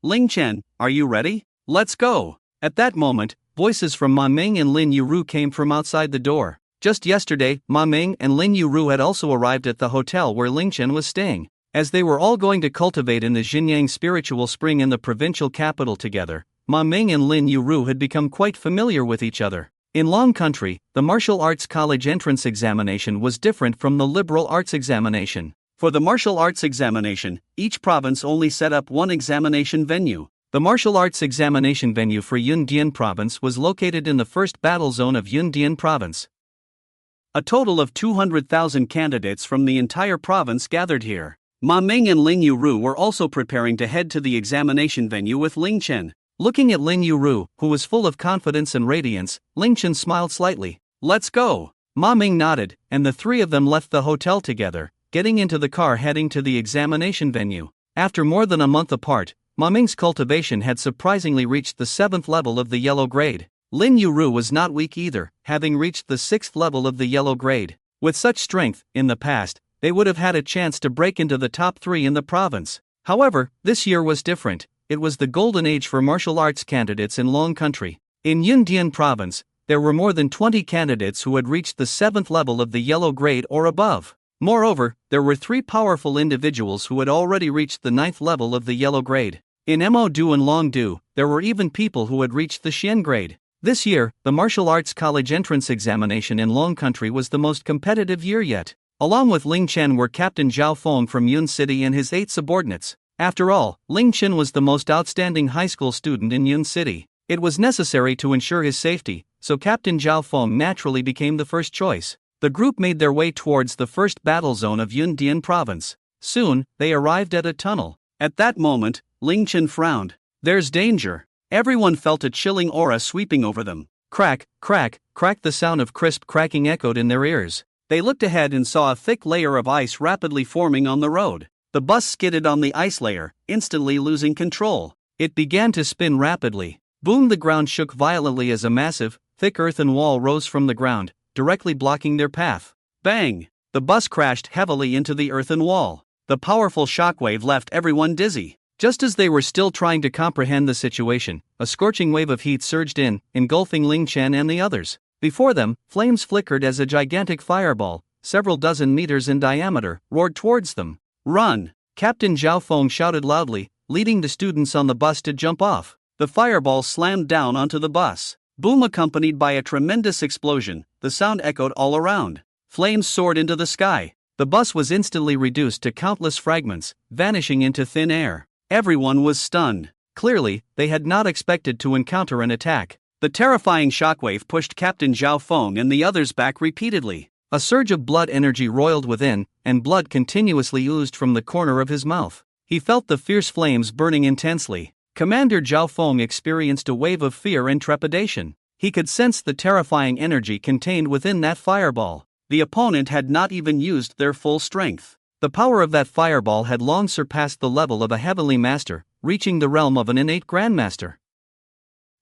Speaker 1: are you ready? Let's go. At that moment, voices from Ma Ming and Lin Yuru came from outside the door. Just yesterday, Ma Ming and Lin Yuru had also arrived at the hotel where Ling Chen was staying. As they were all going to cultivate in the Xinyang spiritual spring in the provincial capital together, Ma Ming and Lin Yuru had become quite familiar with each other. In Long Country, the martial arts college entrance examination was different from the liberal arts examination. For the martial arts examination, each province only set up one examination venue. The martial arts examination venue for Yundian province was located in the first battle zone of Yundian province. A total of 200,000 candidates from the entire province gathered here. Ma Ming and Lin Yuru were also preparing to head to the examination venue with Ling Chen. Looking at Lin Yuru, who was full of confidence and radiance, Ling Chen smiled slightly. Let's go. Ma Ming nodded, and the three of them left the hotel together, getting into the car heading to the examination venue. After more than a month apart, Ma Ming's cultivation had surprisingly reached the 7th level of the yellow grade. Lin Yuru was not weak either, having reached the 6th level of the yellow grade. With such strength, in the past, they would have had a chance to break into the top 3 in the province. However, this year was different. It was the golden age for martial arts candidates in Long Country. In Yundian province, there were more than 20 candidates who had reached the 7th level of the yellow grade or above. Moreover, there were 3 powerful individuals who had already reached the 9th level of the yellow grade. In Mo Du and Long Du, there were even people who had reached the Xian grade. This year, the martial arts college entrance examination in Long Country was the most competitive year yet. Along with Ling Chen were Captain Zhao Feng from Yun City and his 8 subordinates. After all, Ling Chen was the most outstanding high school student in Yun City. It was necessary to ensure his safety, so Captain Zhao Feng naturally became the first choice. The group made their way towards the first battle zone of Yundian province. Soon, they arrived at a tunnel. At that moment, Ling Chen frowned. There's danger. Everyone felt a chilling aura sweeping over them. Crack, crack, crack, the sound of crisp cracking echoed in their ears. They looked ahead and saw a thick layer of ice rapidly forming on the road. The bus skidded on the ice layer, instantly losing control. It began to spin rapidly. Boom! The ground shook violently as a massive, thick earthen wall rose from the ground, directly blocking their path. Bang! The bus crashed heavily into the earthen wall. The powerful shockwave left everyone dizzy. Just as they were still trying to comprehend the situation, a scorching wave of heat surged in, engulfing Ling Chen and the others. Before them, flames flickered as a gigantic fireball, several dozen meters in diameter, roared towards them. Run! Captain Zhao Feng shouted loudly, leading the students on the bus to jump off. The fireball slammed down onto the bus. Boom! Accompanied by a tremendous explosion, the sound echoed all around. Flames soared into the sky. The bus was instantly reduced to countless fragments, vanishing into thin air. Everyone was stunned. Clearly, they had not expected to encounter an attack. The terrifying shockwave pushed Captain Zhao Feng and the others back repeatedly. A surge of blood energy roiled within, and blood continuously oozed from the corner of his mouth. He felt the fierce flames burning intensely. Commander Zhao Feng experienced a wave of fear and trepidation. He could sense the terrifying energy contained within that fireball. The opponent had not even used their full strength. The power of that fireball had long surpassed the level of a heavenly master, reaching the realm of an innate grandmaster.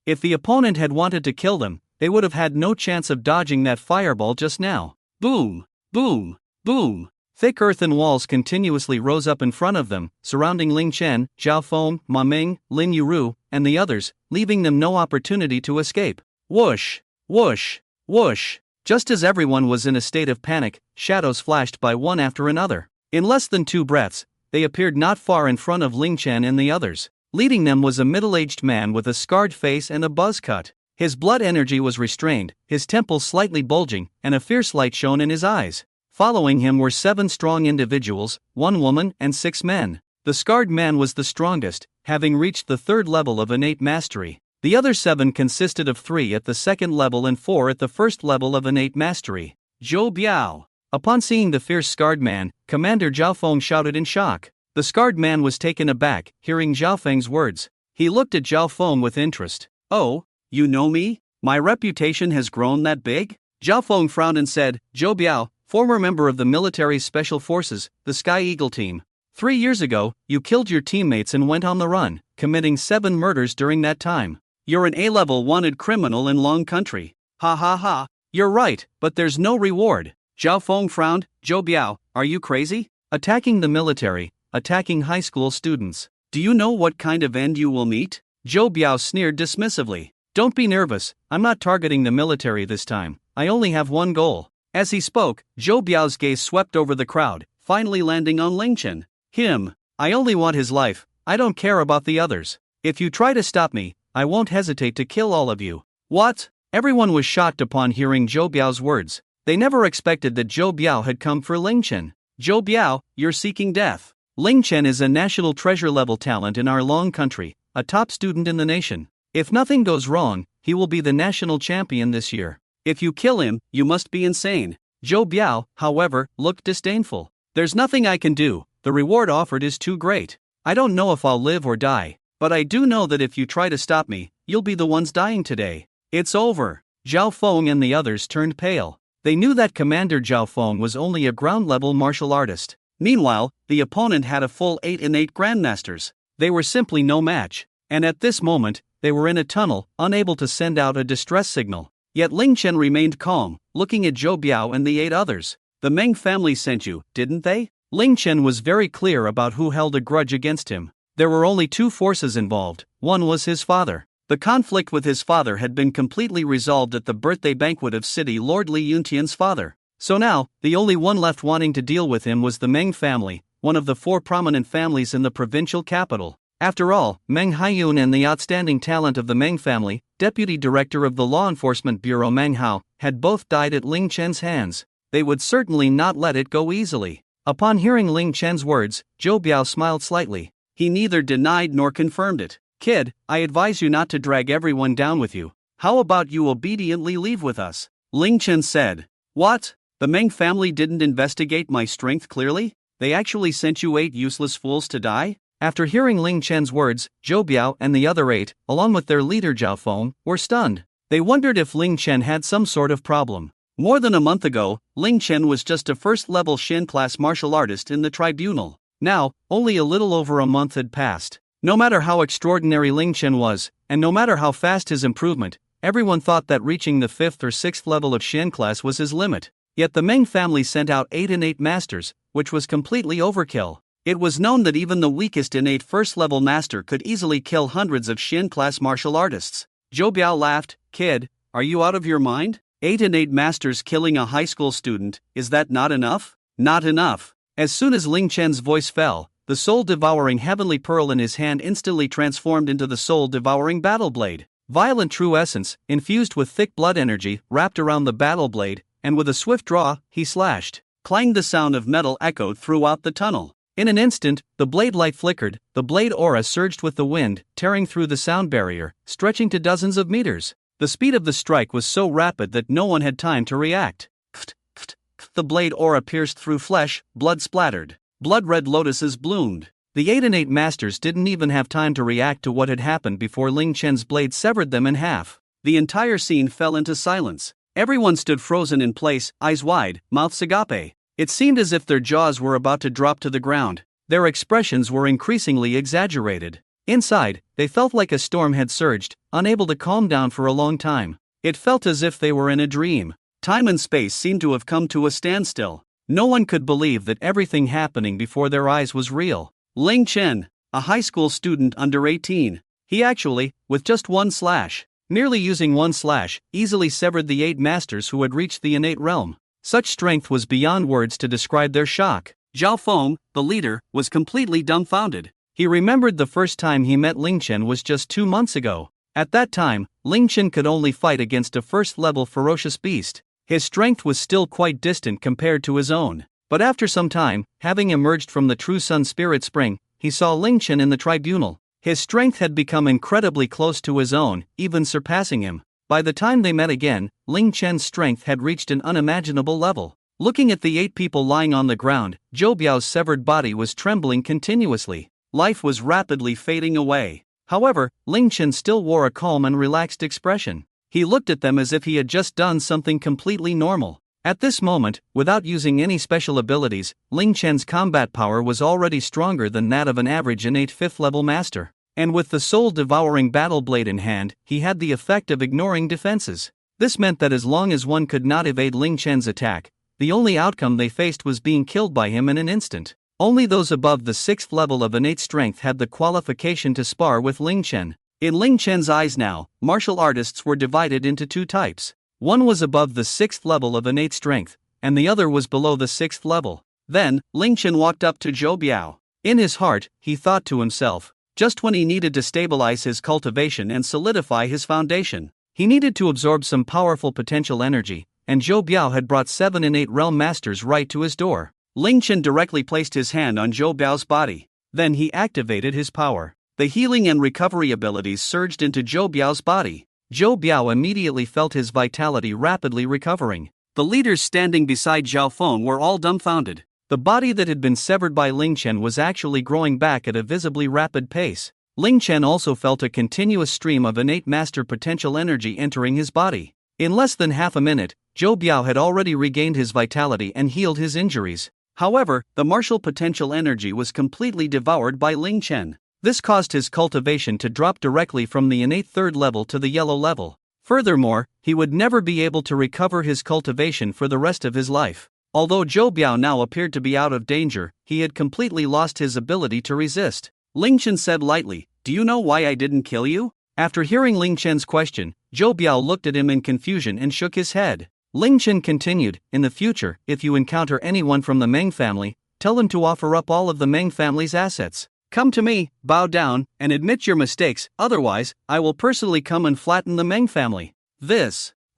Speaker 1: If the opponent had wanted to kill them, they would have had no chance of dodging that fireball just now. Boom! Boom! Boom! Thick earthen walls continuously rose up in front of them, surrounding Ling Chen, Zhao Feng, Ma Ming, Lin Yuru, and the others, leaving them no opportunity to escape. Whoosh! Whoosh! Whoosh! Just as everyone was in a state of panic, shadows flashed by one after another. In less than 2 breaths, they appeared not far in front of Ling Chen and the others. Leading them was a middle-aged man with a scarred face and a buzz cut. His blood energy was restrained, his temples slightly bulging, and a fierce light shone in his eyes. Following him were 7 strong individuals, 1 woman and 6 men. The scarred man was the strongest, having reached the 3rd level of innate mastery. The other 7 consisted of 3 at the 2nd level and 4 at the 1st level of innate mastery. Zhou Biao. Upon seeing the fierce scarred man, Commander Zhao Feng shouted in shock. The scarred man was taken aback, hearing Zhao Feng's words. He looked at Zhao Feng with interest. Oh, you know me? My reputation has grown that big? Zhao Feng frowned and said, Zhou Biao, former member of the military special forces, the Sky Eagle team. 3 years ago, you killed your teammates and went on the run, committing 7 murders during that time. You're an A-level wanted criminal in Long Country. Ha ha ha. You're right, but there's no reward. Zhao Feng frowned. Zhou Biao, are you crazy? Attacking the military, attacking high school students. Do you know what kind of end you will meet? Zhou Biao sneered dismissively. Don't be nervous, I'm not targeting the military this time. I only have one goal. As he spoke, Zhou Biao's gaze swept over the crowd, finally landing on Ling Chen. Him. I only want his life, I don't care about the others. If you try to stop me, I won't hesitate to kill all of you. What? Everyone was shocked upon hearing Zhou Biao's words. They never expected that Zhou Biao had come for Ling Chen. Zhou Biao, you're seeking death. Ling Chen is a national treasure level talent in our Long Country, a top student in the nation. If nothing goes wrong, he will be the national champion this year. If you kill him, you must be insane. Zhou Biao, however, looked disdainful. There's nothing I can do, the reward offered is too great. I don't know if I'll live or die, but I do know that if you try to stop me, you'll be the ones dying today. It's over. Zhao Feng and the others turned pale. They knew that Commander Zhao Feng was only a ground-level martial artist. Meanwhile, the opponent had a full 8 innate grandmasters. They were simply no match. And at this moment, they were in a tunnel, unable to send out a distress signal. Yet Ling Chen remained calm, looking at Zhou Biao and the 8 others. The Meng family sent you, didn't they? Ling Chen was very clear about who held a grudge against him. There were only 2 forces involved. One was his father. The conflict with his father had been completely resolved at the birthday banquet of City Lord Li Yuntian's father. So now, the only one left wanting to deal with him was the Meng family, one of the 4 prominent families in the provincial capital. After all, Meng Hayun and the outstanding talent of the Meng family, deputy director of the Law Enforcement Bureau Meng Hao, had both died at Ling Chen's hands. They would certainly not let it go easily. Upon hearing Ling Chen's words, Zhou Biao smiled slightly. He neither denied nor confirmed it. "Kid, I advise you not to drag everyone down with you. How about you obediently leave with us?" Ling Chen said. "What? The Meng family didn't investigate my strength clearly? They actually sent you 8 useless fools to die?" After hearing Ling Chen's words, Zhou Biao and the other 8, along with their leader Zhao Feng, were stunned. They wondered if Ling Chen had some sort of problem. More than a month ago, Ling Chen was just a first-level Shin class martial artist in the tribunal. Now, only a little over a month had passed. No matter how extraordinary Ling Chen was, and no matter how fast his improvement, everyone thought that reaching the 5th or 6th level of Shin class was his limit. Yet the Meng family sent out 8 innate masters, which was completely overkill. It was known that even the weakest innate first-level master could easily kill hundreds of Shin-class martial artists. Zhou Biao laughed. "Kid, are you out of your mind? 8 innate masters killing a high school student, is that not enough?" "Not enough." As soon as Ling Chen's voice fell, the soul-devouring heavenly pearl in his hand instantly transformed into the soul-devouring battle blade. Violent true essence, infused with thick blood energy, wrapped around the battle blade, and with a swift draw, he slashed. Clang! The sound of metal echoed throughout the tunnel. In an instant, the blade light flickered, the blade aura surged with the wind, tearing through the sound barrier, stretching to dozens of meters. The speed of the strike was so rapid that no one had time to react. The blade aura pierced through flesh, blood splattered. Blood-red lotuses bloomed. The 8 innate masters didn't even have time to react to what had happened before Ling Chen's blade severed them in half. The entire scene fell into silence. Everyone stood frozen in place, eyes wide, mouths agape. It seemed as if their jaws were about to drop to the ground. Their expressions were increasingly exaggerated. Inside, they felt like a storm had surged, unable to calm down for a long time. It felt as if they were in a dream. Time and space seemed to have come to a standstill. No one could believe that everything happening before their eyes was real. Ling Chen, a high school student under 18. He actually, with just one slash, merely using one slash, easily severed the 8 masters who had reached the innate realm. Such strength was beyond words to describe their shock. Zhao Feng, the leader, was completely dumbfounded. He remembered the first time he met Ling Chen was just 2 months ago. At that time, Ling Chen could only fight against a first-level ferocious beast. His strength was still quite distant compared to his own. But after some time, having emerged from the True Sun Spirit Spring, he saw Ling Chen in the tribunal. His strength had become incredibly close to his own, even surpassing him. By the time they met again, Ling Chen's strength had reached an unimaginable level. Looking at the 8 people lying on the ground, Zhou Biao's severed body was trembling continuously. Life was rapidly fading away. However, Ling Chen still wore a calm and relaxed expression. He looked at them as if he had just done something completely normal. At this moment, without using any special abilities, Ling Chen's combat power was already stronger than that of an average innate 5th-level master. And with the soul-devouring battle blade in hand, he had the effect of ignoring defenses. This meant that as long as one could not evade Ling Chen's attack, the only outcome they faced was being killed by him in an instant. Only those above the 6th level of innate strength had the qualification to spar with Ling Chen. In Ling Chen's eyes now, martial artists were divided into 2 types. One was above the 6th level of innate strength, and the other was below the 6th level. Then, Ling Chen walked up to Zhou Biao. In his heart, he thought to himself, just when he needed to stabilize his cultivation and solidify his foundation, he needed to absorb some powerful potential energy, and Zhou Biao had brought 7 innate realm masters right to his door. Ling Chen directly placed his hand on Zhou Biao's body. Then he activated his power. The healing and recovery abilities surged into Zhou Biao's body. Zhou Biao immediately felt his vitality rapidly recovering. The leaders standing beside Zhao Feng were all dumbfounded. The body that had been severed by Ling Chen was actually growing back at a visibly rapid pace. Ling Chen also felt a continuous stream of innate master potential energy entering his body. In less than half a minute, Zhou Biao had already regained his vitality and healed his injuries. However, the martial potential energy was completely devoured by Ling Chen. This caused his cultivation to drop directly from the innate 3rd level to the yellow level. Furthermore, he would never be able to recover his cultivation for the rest of his life. Although Zhou Biao now appeared to be out of danger, he had completely lost his ability to resist. Ling Chen said lightly, "Do you know why I didn't kill you?" After hearing Ling Chen's question, Zhou Biao looked at him in confusion and shook his head. Ling Chen continued, in the future, if you encounter anyone from the Mang family, tell them to offer up all of the Mang family's assets. Come to me, bow down, and admit your mistakes, otherwise, I will personally come and flatten the Mang family.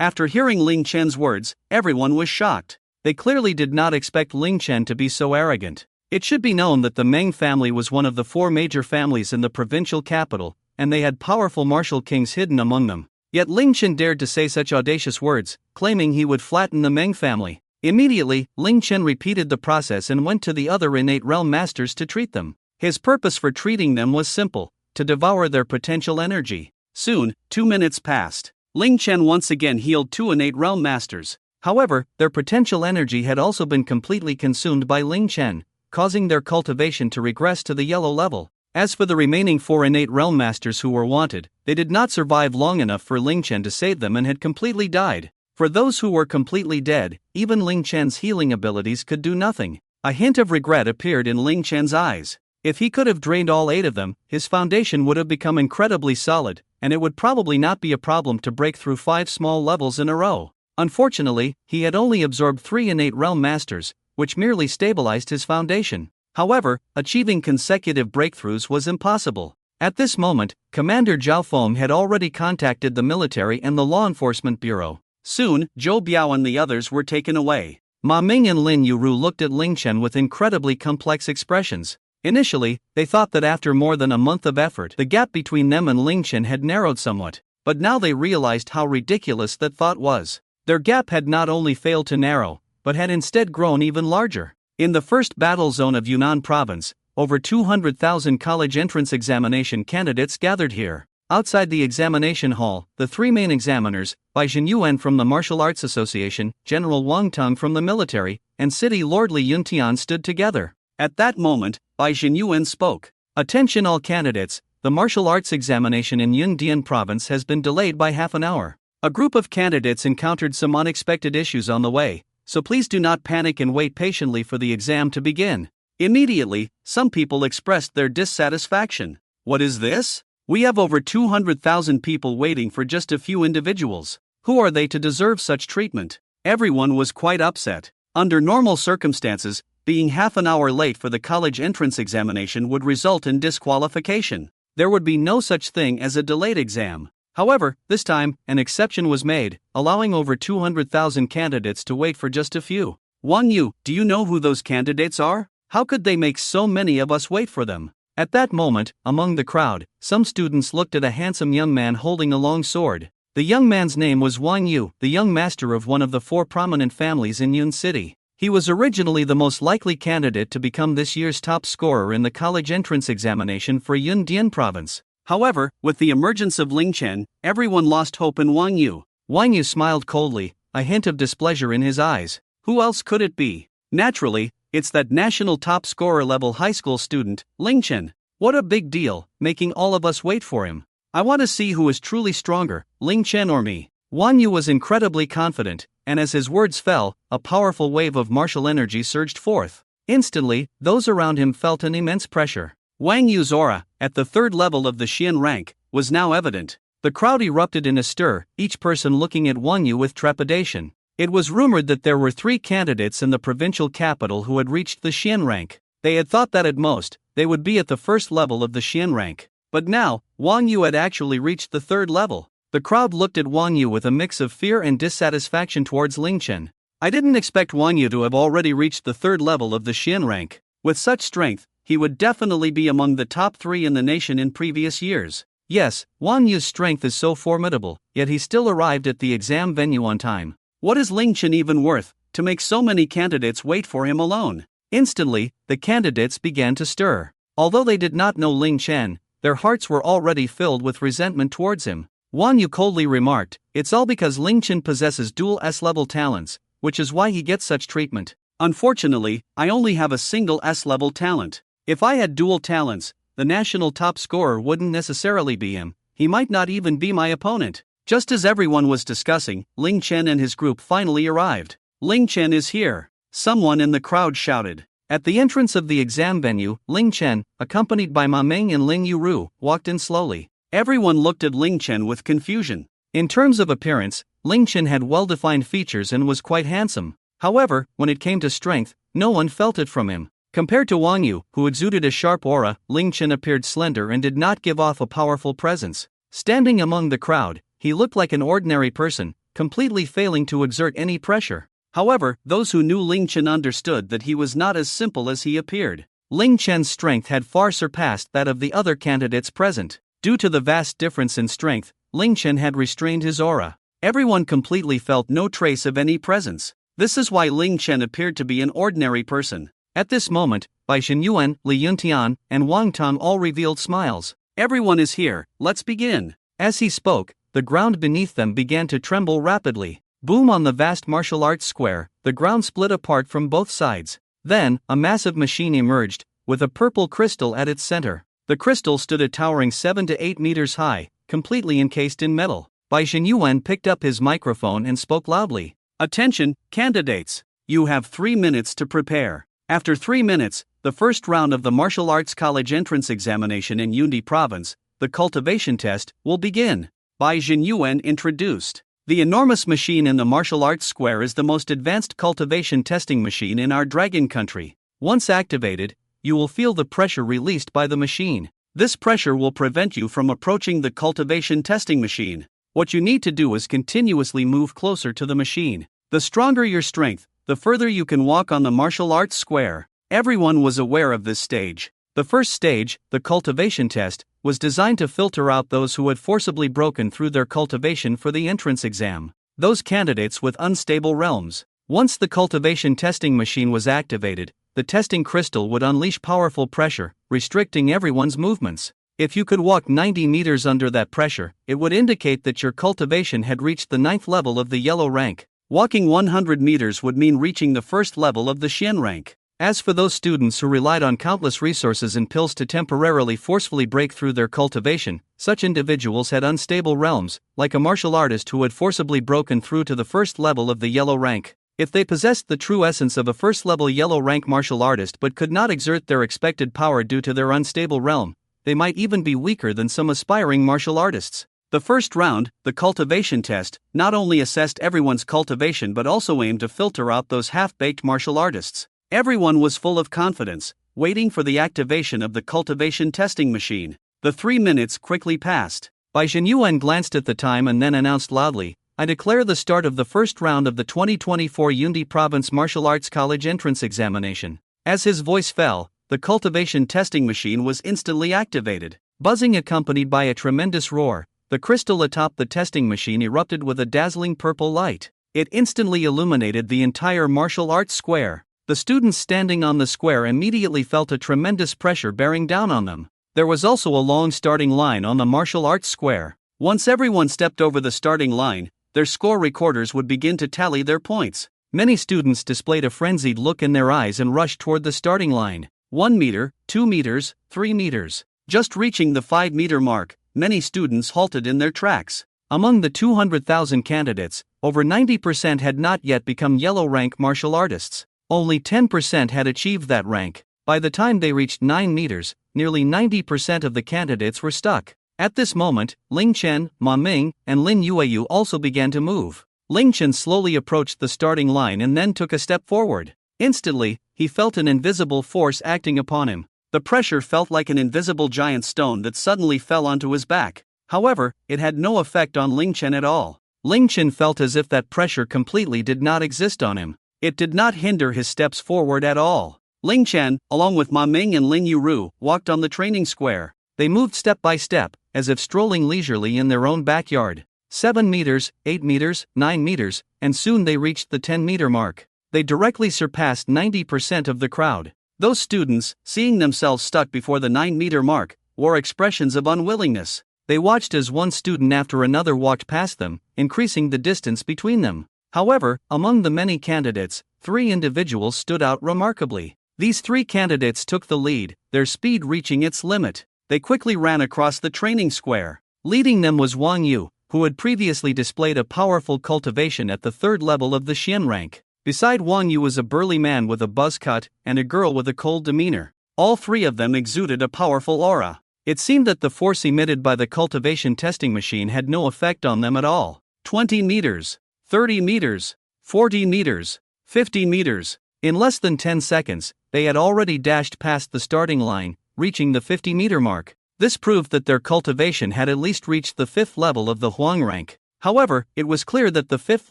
Speaker 1: After hearing Ling Chen's words, everyone was shocked. They clearly did not expect Ling Chen to be so arrogant. It should be known that the Mang family was one of the 4 major families in the provincial capital, and they had powerful martial kings hidden among them. Yet Ling Chen dared to say such audacious words, claiming he would flatten the Mang family. Immediately, Ling Chen repeated the process and went to the other innate realm masters to treat them. His purpose for treating them was simple: to devour their potential energy. Soon, 2 minutes passed. Ling Chen once again healed 2 innate realm masters. However, their potential energy had also been completely consumed by Ling Chen, causing their cultivation to regress to the yellow level. As for the remaining 4 innate realm masters who were wanted, they did not survive long enough for Ling Chen to save them and had completely died. For those who were completely dead, even Ling Chen's healing abilities could do nothing. A hint of regret appeared in Ling Chen's eyes. If he could have drained all 8 of them, his foundation would have become incredibly solid, and it would probably not be a problem to break through 5 small levels in a row. Unfortunately, he had only absorbed 3 innate realm masters, which merely stabilized his foundation. However, achieving consecutive breakthroughs was impossible. At this moment, Commander Zhao Feng had already contacted the military and the law enforcement bureau. Soon, Zhou Biao and the others were taken away. Ma Ming and Lin Yuru looked at Ling Chen with incredibly complex expressions. Initially, they thought that after more than a month of effort, the gap between them and Ling Chen had narrowed somewhat. But now they realized how ridiculous that thought was. Their gap had not only failed to narrow, but had instead grown even larger. In the first battle zone of Yunnan province, over 200,000 college entrance examination candidates gathered here. Outside the examination hall, the 3 main examiners, Bai Yuan from the Martial Arts Association, General Wang Tong from the military, and City Lord Li Yuntian stood together. At that moment, Bai Yuan spoke. Attention all candidates, the martial arts examination in Yundian province has been delayed by half an hour. A group of candidates encountered some unexpected issues on the way, so please do not panic and wait patiently for the exam to begin. Immediately, some people expressed their dissatisfaction. What is this? We have over 200,000 people waiting for just a few individuals. Who are they to deserve such treatment? Everyone was quite upset. Under normal circumstances, being half an hour late for the college entrance examination would result in disqualification. There would be no such thing as a delayed exam. However, this time, an exception was made, allowing over 200,000 candidates to wait for just a few. Wang Yu, do you know who those candidates are? How could they make so many of us wait for them? At that moment, among the crowd, some students looked at a handsome young man holding a long sword. The young man's name was Wang Yu, the young master of one of the 4 prominent families in Yun City. He was originally the most likely candidate to become this year's top scorer in the college entrance examination for Yundian province. However, with the emergence of Ling Chen, everyone lost hope in Wang Yu. Wang Yu smiled coldly, a hint of displeasure in his eyes. Who else could it be? Naturally, it's that national top scorer level high school student, Ling Chen. What a big deal, making all of us wait for him. I want to see who is truly stronger, Ling Chen or me. Wang Yu was incredibly confident, and as his words fell, a powerful wave of martial energy surged forth. Instantly, those around him felt an immense pressure. Wang Yu's aura, at the 3rd level of the Xian rank, was now evident. The crowd erupted in a stir, each person looking at Wang Yu with trepidation. It was rumored that there were 3 candidates in the provincial capital who had reached the Xian rank. They had thought that at most, they would be at the 1st level of the Xian rank. But now, Wang Yu had actually reached the 3rd level. The crowd looked at Wang Yu with a mix of fear and dissatisfaction towards Ling Chen. I didn't expect Wang Yu to have already reached the 3rd level of the Xian rank. With such strength, he would definitely be among the top 3 in the nation in previous years. Yes, Wang Yu's strength is so formidable, yet he still arrived at the exam venue on time. What is Ling Chen even worth, to make so many candidates wait for him alone? Instantly, the candidates began to stir. Although they did not know Ling Chen, their hearts were already filled with resentment towards him. Wang Yu coldly remarked, "It's all because Ling Chen possesses dual S-level talents, which is why he gets such treatment. Unfortunately, I only have a single S-level talent. If I had dual talents, the national top scorer wouldn't necessarily be him, he might not even be my opponent." Just as everyone was discussing, Ling Chen and his group finally arrived. Ling Chen is here, someone in the crowd shouted. At the entrance of the exam venue, Ling Chen, accompanied by Ma Ming and Ling Yuru, walked in slowly. Everyone looked at Ling Chen with confusion. In terms of appearance, Ling Chen had well-defined features and was quite handsome. However, when it came to strength, no one felt it from him. Compared to Wang Yu, who exuded a sharp aura, Ling Chen appeared slender and did not give off a powerful presence. Standing among the crowd, he looked like an ordinary person, completely failing to exert any pressure. However, those who knew Ling Chen understood that he was not as simple as he appeared. Ling Chen's strength had far surpassed that of the other candidates present. Due to the vast difference in strength, Ling Chen had restrained his aura. Everyone completely felt no trace of any presence. This is why Ling Chen appeared to be an ordinary person. At this moment, Bai Xinyuan, Li Yuntian, and Wang Tong all revealed smiles. Everyone is here, let's begin. As he spoke, the ground beneath them began to tremble rapidly. Boom! On the vast martial arts square, the ground split apart from both sides. Then, a massive machine emerged, with a purple crystal at its center. The crystal stood a towering 7 to 8 meters high, completely encased in metal. Bai Xinyuan picked up his microphone and spoke loudly. Attention, candidates! You have 3 minutes to prepare. After 3 minutes, the first round of the Martial Arts College entrance examination in Yunde Province, the cultivation test, will begin. Bai Xinyuan introduced. The enormous machine in the martial arts square is the most advanced cultivation testing machine in our dragon country. Once activated, you will feel the pressure released by the machine. This pressure will prevent you from approaching the cultivation testing machine. What you need to do is continuously move closer to the machine. The stronger your strength, the further you can walk on the martial arts square. Everyone was aware of this stage. The first stage, the cultivation test, was designed to filter out those who had forcibly broken through their cultivation for the entrance exam. Those candidates with unstable realms. Once the cultivation testing machine was activated, the testing crystal would unleash powerful pressure, restricting everyone's movements. If you could walk 90 meters under that pressure, it would indicate that your cultivation had reached the 9th level of the yellow rank. Walking 100 meters would mean reaching the 1st level of the Xian rank. As for those students who relied on countless resources and pills to temporarily forcefully break through their cultivation, such individuals had unstable realms, like a martial artist who had forcibly broken through to the 1st level of the yellow rank. If they possessed the true essence of a 1st-level yellow rank martial artist but could not exert their expected power due to their unstable realm, they might even be weaker than some aspiring martial artists. The first round, the cultivation test, not only assessed everyone's cultivation but also aimed to filter out those half-baked martial artists. Everyone was full of confidence, waiting for the activation of the cultivation testing machine. The 3 minutes quickly passed. Bai Xinyuan glanced at the time and then announced loudly, I declare the start of the first round of the 2024 Yunde Province Martial Arts College entrance examination. As his voice fell, the cultivation testing machine was instantly activated. Buzzing accompanied by a tremendous roar, the crystal atop the testing machine erupted with a dazzling purple light. It instantly illuminated the entire martial arts square. The students standing on the square immediately felt a tremendous pressure bearing down on them. There was also a long starting line on the martial arts square. Once everyone stepped over the starting line, their score recorders would begin to tally their points. Many students displayed a frenzied look in their eyes and rushed toward the starting line. 1 meter, 2 meters, 3 meters. Just reaching the 5-meter mark, many students halted in their tracks. Among the 200,000 candidates, over 90% had not yet become yellow rank martial artists. Only 10% had achieved that rank. By the time they reached 9 meters, nearly 90% of the candidates were stuck. At this moment, Ling Chen, Ma Ming, and Lin Yueyu also began to move. Ling Chen slowly approached the starting line and then took a step forward. Instantly, he felt an invisible force acting upon him. The pressure felt like an invisible giant stone that suddenly fell onto his back. However, it had no effect on Ling Chen at all. Ling Chen felt as if that pressure completely did not exist on him. It did not hinder his steps forward at all. Ling Chen, along with Ma Ming and Lin Yuru, walked on the training square. They moved step by step, as if strolling leisurely in their own backyard. 7 meters, 8 meters, 9 meters, and soon they reached the 10-meter mark. They directly surpassed 90% of the crowd. Those students, seeing themselves stuck before the 9-meter mark, wore expressions of unwillingness. They watched as one student after another walked past them, increasing the distance between them. However, among the many candidates, 3 individuals stood out remarkably. These 3 candidates took the lead, their speed reaching its limit. They quickly ran across the training square. Leading them was Wang Yu, who had previously displayed a powerful cultivation at the 3rd level of the Xian rank. Beside Wang Yu was a burly man with a buzz cut and a girl with a cold demeanor. All 3 of them exuded a powerful aura. It seemed that the force emitted by the cultivation testing machine had no effect on them at all. 20 meters, 30 meters, 40 meters, 50 meters. In less than 10 seconds, they had already dashed past the starting line, reaching the 50-meter mark. This proved that their cultivation had at least reached the 5th level of the Huang rank. However, it was clear that the 5th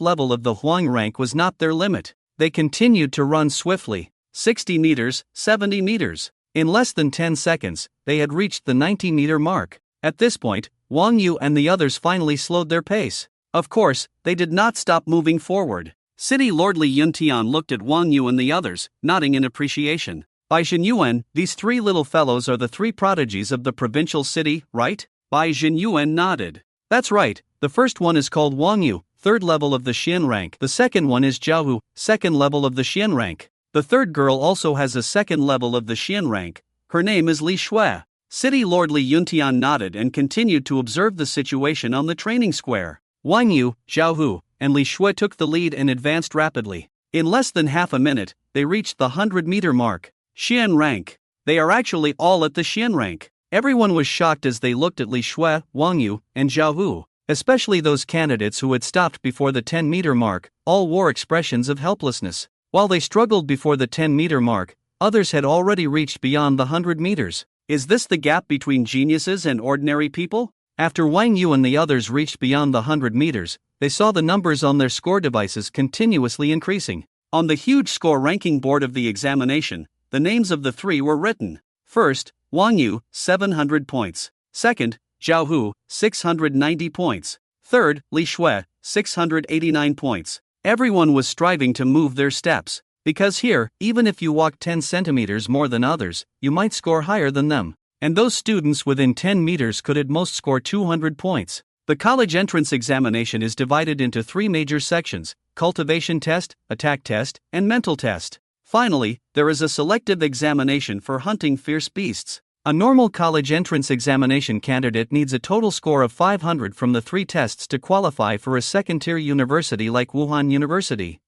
Speaker 1: level of the Huang rank was not their limit. They continued to run swiftly. 60 meters, 70 meters. In less than 10 seconds, they had reached the 90-meter mark. At this point, Wang Yu and the others finally slowed their pace. Of course, they did not stop moving forward. City Lord Li Yuntian looked at Wang Yu and the others, nodding in appreciation. Bai Zhenyuan, these three little fellows are the three prodigies of the provincial city, right? Bai Zhenyuan nodded. That's right, the first one is called Wang Yu, 3rd level of the Xian rank. The second one is Zhao Hu, 2nd level of the Xian rank. The third girl also has a 2nd level of the Xian rank. Her name is Li Shui. City Lord Li Yuntian nodded and continued to observe the situation on the training square. Wang Yu, Zhao Hu, and Li Shui took the lead and advanced rapidly. In less than half a minute, they reached the 100-meter mark. Xian rank. They are actually all at the Xian rank. Everyone was shocked as they looked at Li Shui, Wang Yu, and Zhao Hu. Especially those candidates who had stopped before the 10-meter mark, all wore expressions of helplessness. While they struggled before the 10-meter mark, others had already reached beyond the 100 meters. Is this the gap between geniuses and ordinary people? After Wang Yu and the others reached beyond the 100 meters, they saw the numbers on their score devices continuously increasing. On the huge score ranking board of the examination, the names of the three were written. First, Wang Yu, 700 points. Second, Zhao Hu, 690 points. Third, Li Shui, 689 points. Everyone was striving to move their steps. Because here, even if you walk 10 centimeters more than others, you might score higher than them. And those students within 10 meters could at most score 200 points. The college entrance examination is divided into 3 major sections: cultivation test, attack test, and mental test. Finally, there is a selective examination for hunting fierce beasts. A normal college entrance examination candidate needs a total score of 500 from the 3 tests to qualify for a second-tier university like Wuhan University.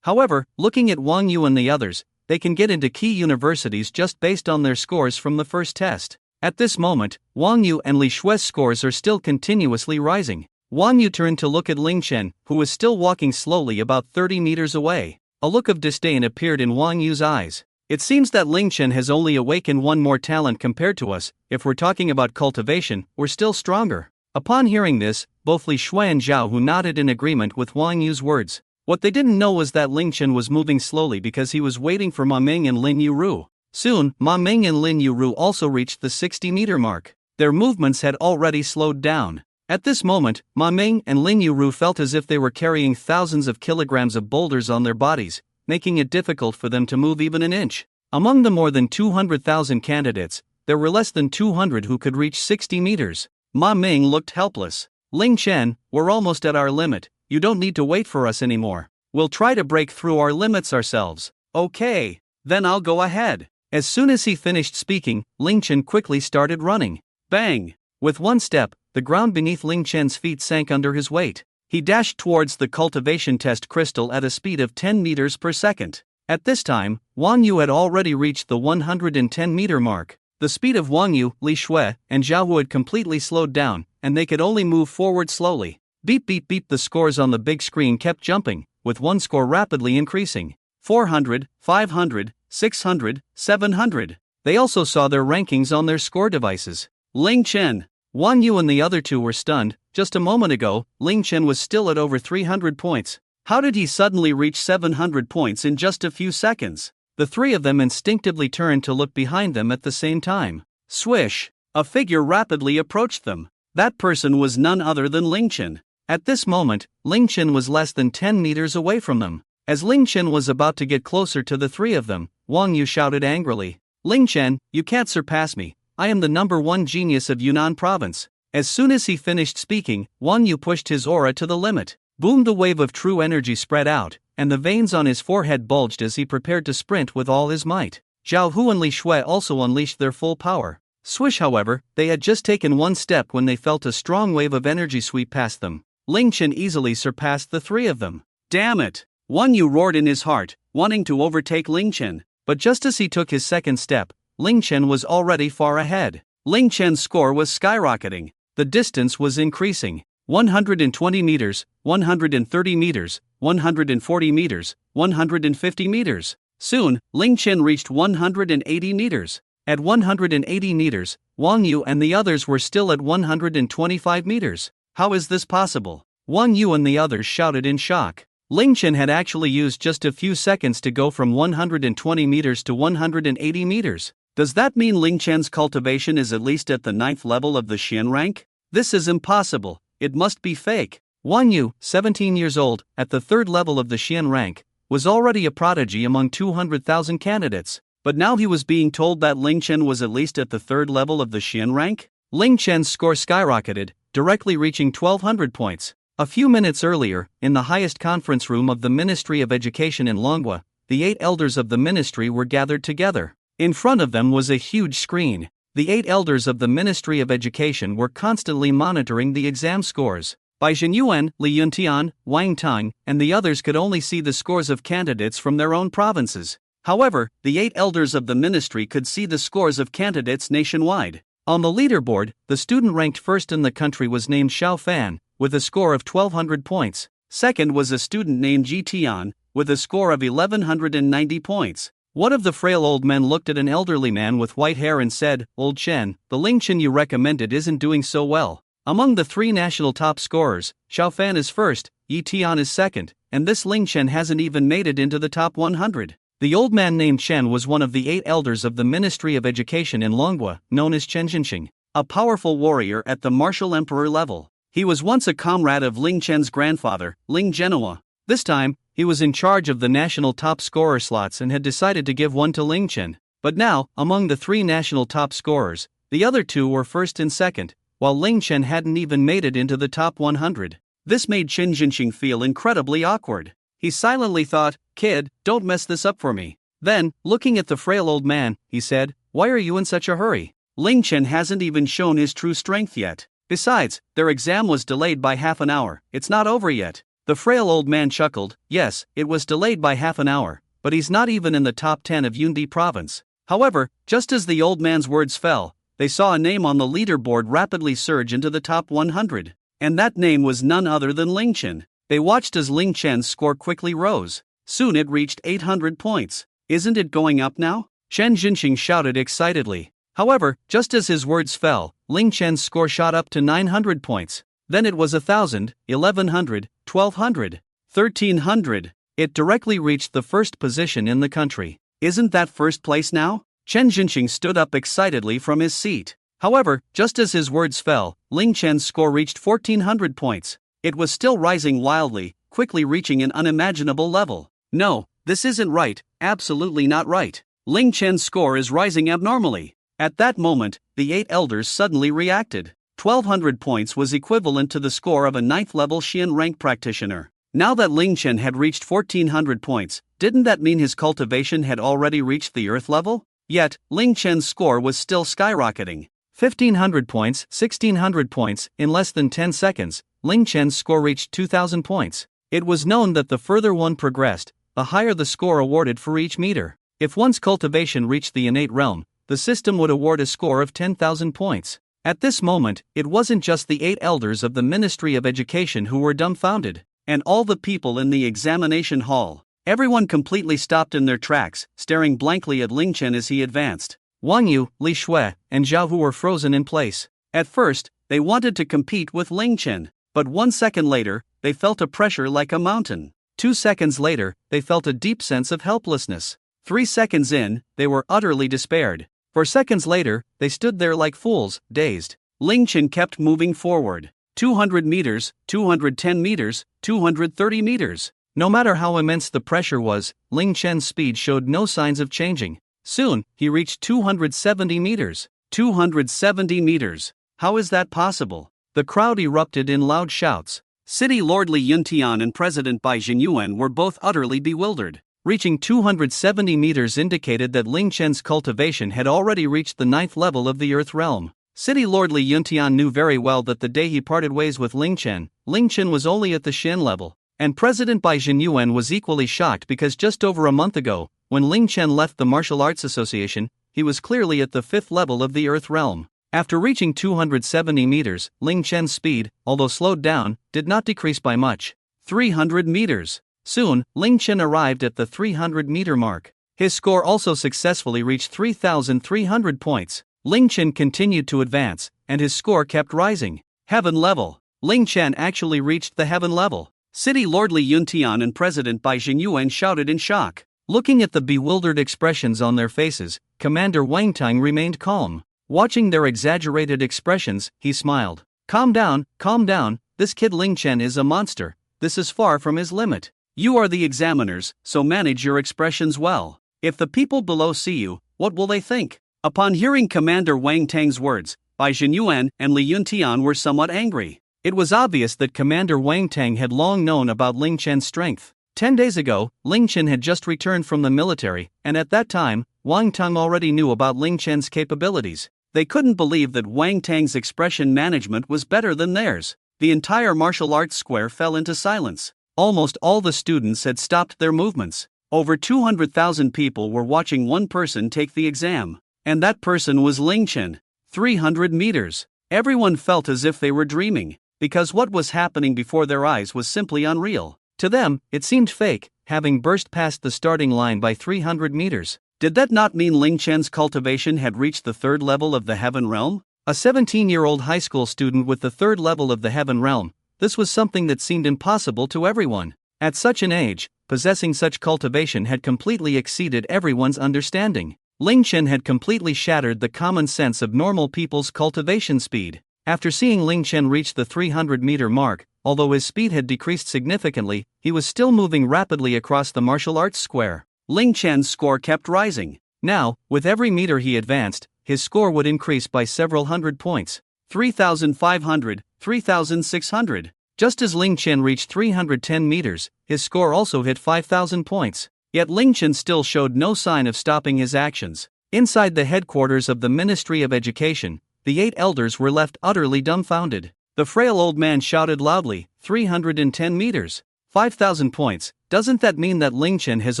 Speaker 1: However, looking at Wang Yu and the others, they can get into key universities just based on their scores from the first test. At this moment, Wang Yu and Li Shui's scores are still continuously rising. Wang Yu turned to look at Ling Chen, who was still walking slowly about 30 meters away. A look of disdain appeared in Wang Yu's eyes. It seems that Ling Chen has only awakened one more talent compared to us. If we're talking about cultivation, we're still stronger. Upon hearing this, both Li Shui and Zhao Hu nodded in agreement with Wang Yu's words. What they didn't know was that Ling Chen was moving slowly because he was waiting for Ma Ming and Lin Yuru. Soon, Ma Ming and Lin Yuru also reached the 60-meter mark. Their movements had already slowed down. At this moment, Ma Ming and Lin Yuru felt as if they were carrying thousands of kilograms of boulders on their bodies, making it difficult for them to move even an inch. Among the more than 200,000 candidates, there were less than 200 who could reach 60 meters. Ma Ming looked helpless. Ling Chen, we're almost at our limit. You don't need to wait for us anymore. We'll try to break through our limits ourselves. Okay, then I'll go ahead. As soon as he finished speaking, Ling Chen quickly started running. Bang! With one step, the ground beneath Ling Chen's feet sank under his weight. He dashed towards the cultivation test crystal at a speed of 10 meters per second. At this time, Wang Yu had already reached the 110-meter mark. The speed of Wang Yu, Li Shui, and Zhao Hu had completely slowed down, and they could only move forward slowly. Beep beep beep, the scores on the big screen kept jumping, with one score rapidly increasing. 400, 500, 600, 700. They also saw their rankings on their score devices. Ling Chen. Wang Yu and the other two were stunned. Just a moment ago, Ling Chen was still at over 300 points. How did he suddenly reach 700 points in just a few seconds? The three of them instinctively turned to look behind them at the same time. Swish! A figure rapidly approached them. That person was none other than Ling Chen. At this moment, Ling Chen was less than 10 meters away from them. As Ling Chen was about to get closer to the three of them, Wang Yu shouted angrily, Ling Chen, you can't surpass me. I am the #1 genius of Yunnan province. As soon as he finished speaking, Wang Yu pushed his aura to the limit. Boom! The wave of true energy spread out, and the veins on his forehead bulged as he prepared to sprint with all his might. Zhao Hu and Li Shui also unleashed their full power. Swish! However, they had just taken one step when they felt a strong wave of energy sweep past them. Ling Chen easily surpassed the three of them. Damn it! Wang Yu roared in his heart, wanting to overtake Ling Chen. But just as he took his second step, Ling Chen was already far ahead. Ling Chen's score was skyrocketing. The distance was increasing. 120 meters, 130 meters, 140 meters, 150 meters. Soon, Ling Chen reached 180 meters. At 180 meters, Wang Yu and the others were still at 125 meters. How is this possible? Wang Yu and the others shouted in shock. Ling Chen had actually used just a few seconds to go from 120 meters to 180 meters. Does that mean Ling Chen's cultivation is at least at the 9th level of the Xian rank? This is impossible. It must be fake. Wang Yu, 17 years old, at the 3rd level of the Xian rank, was already a prodigy among 200,000 candidates. But now he was being told that Ling Chen was at least at the 3rd level of the Xian rank? Ling Chen's score skyrocketed, directly reaching 1,200 points. A few minutes earlier, in the highest conference room of the Ministry of Education in Manhwa, the 8 elders of the ministry were gathered together. In front of them was a huge screen. The 8 elders of the Ministry of Education were constantly monitoring the exam scores. Bai Zhenyuan, Li Yuntian, Wang Tang, and the others could only see the scores of candidates from their own provinces. However, the 8 elders of the ministry could see the scores of candidates nationwide. On the leaderboard, the student ranked first in the country was named Xiao Fan, with a score of 1,200 points. Second was a student named Ji Tian, with a score of 1,190 points. One of the frail old men looked at an elderly man with white hair and said, "Old Chen, the Ling Chen you recommended isn't doing so well. Among the 3 national top scorers, Xiao Fan is first, Yi Tian is second, and this Ling Chen hasn't even made it into the top 100. The old man named Chen was one of the 8 elders of the Ministry of Education in Manhwa, known as Chen Jinxing, a powerful warrior at the martial emperor level. He was once a comrade of Ling Chen's grandfather, Ling Genoa. This time, he was in charge of the national top scorer slots and had decided to give one to Ling Chen. But now, among the 3 national top scorers, the other 2 were first and second, while Ling Chen hadn't even made it into the top 100. This made Chen Jinxing feel incredibly awkward. He silently thought, "Kid, don't mess this up for me." Then, looking at the frail old man, he said, "Why are you in such a hurry? Ling Chen hasn't even shown his true strength yet. Besides, their exam was delayed by half an hour, it's not over yet." The frail old man chuckled. Yes, it was delayed by half an hour, but he's not even in the top 10 of Yundi province. However, just as the old man's words fell, they saw a name on the leaderboard rapidly surge into the top 100. And that name was none other than Ling Chen. They watched as Ling Chen's score quickly rose. Soon it reached 800 points. "Isn't it going up now?" Chen Jinxing shouted excitedly. However, just as his words fell, Ling Chen's score shot up to 900 points. Then it was 1,000, 1,100, 1,200, 1,300. It directly reached the first position in the country. "Isn't that first place now?" Chen Jinxing stood up excitedly from his seat. However, just as his words fell, Ling Chen's score reached 1,400 points. It was still rising wildly, quickly reaching an unimaginable level. "No, this isn't right, absolutely not right. Ling Chen's score is rising abnormally." At that moment, the 8 elders suddenly reacted. 1,200 points was equivalent to the score of a 9th level Xian rank practitioner. Now that Ling Chen had reached 1,400 points, didn't that mean his cultivation had already reached the Earth level? Yet, Ling Chen's score was still skyrocketing. 1,500 points, 1,600 points, in less than 10 seconds, Ling Chen's score reached 2,000 points. It was known that the further one progressed, the higher the score awarded for each meter. If one's cultivation reached the innate realm, the system would award a score of 10,000 points. At this moment, it wasn't just the 8 elders of the Ministry of Education who were dumbfounded, and all the people in the examination hall. Everyone completely stopped in their tracks, staring blankly at Ling Chen as he advanced. Wang Yu, Li Shui, and Zhao Hu were frozen in place. At first, they wanted to compete with Ling Chen, but 1 second later, they felt a pressure like a mountain. 2 seconds later, they felt a deep sense of helplessness. 3 seconds in, they were utterly despaired. 4 seconds later, they stood there like fools, dazed. Ling Chen kept moving forward. 200 meters, 210 meters, 230 meters. No matter how immense the pressure was, Ling Chen's speed showed no signs of changing. Soon, he reached 270 meters. 270 meters. How is that possible? The crowd erupted in loud shouts. City Lord Li Yuntian and President Bai Zhenyuan were both utterly bewildered. Reaching 270 meters indicated that Ling Chen's cultivation had already reached the 9th level of the Earth realm. City Lord Li Yuntian knew very well that the day he parted ways with Ling Chen was only at the Xin level. And President Bai Zhenyuan was equally shocked because just over a month ago, when Ling Chen left the Martial Arts Association, he was clearly at the 5th level of the Earth realm. After reaching 270 meters, Ling Chen's speed, although slowed down, did not decrease by much. 300 meters. Soon, Ling Chen arrived at the 300-meter mark. His score also successfully reached 3,300 points. Ling Chen continued to advance, and his score kept rising. Heaven level. Ling Chen actually reached the heaven level. City Lord Li Yuntian and President Bai Xingyuan shouted in shock. Looking at the bewildered expressions on their faces, Commander Wang Tang remained calm. Watching their exaggerated expressions, he smiled. Calm down, this kid Ling Chen is a monster. This is far from his limit. You are the examiners, so manage your expressions well. If the people below see you, what will they think? Upon hearing Commander Wang Tang's words, Bai Xingyuan and Li Yuntian were somewhat angry. It was obvious that Commander Wang Tang had long known about Ling Chen's strength. 10 days ago, Ling Chen had just returned from the military, and at that time, Wang Tang already knew about Ling Chen's capabilities. They couldn't believe that Wang Tang's expression management was better than theirs. The entire martial arts square fell into silence. Almost all the students had stopped their movements. Over 200,000 people were watching one person take the exam. And that person was Ling Chen. 300 meters. Everyone felt as if they were dreaming, because what was happening before their eyes was simply unreal. To them, it seemed fake, having burst past the starting line by 300 meters. Did that not mean Ling Chen's cultivation had reached the third level of the heaven realm? A 17-year-old high school student with the third level of the heaven realm. This was something that seemed impossible to everyone. At such an age, possessing such cultivation had completely exceeded everyone's understanding. Ling Chen had completely shattered the common sense of normal people's cultivation speed. After seeing Ling Chen reach the 300-meter mark, although his speed had decreased significantly, he was still moving rapidly across the martial arts square. Ling Chen's score kept rising. Now, with every meter he advanced, his score would increase by several hundred points. 3,500, 3,600. Just as Ling Chen reached 310 meters, his score also hit 5,000 points. Yet Ling Chen still showed no sign of stopping his actions. Inside the headquarters of the Ministry of Education, the 8 elders were left utterly dumbfounded. The frail old man shouted loudly, 310 meters. 5,000 points. Doesn't that mean that Ling Chen has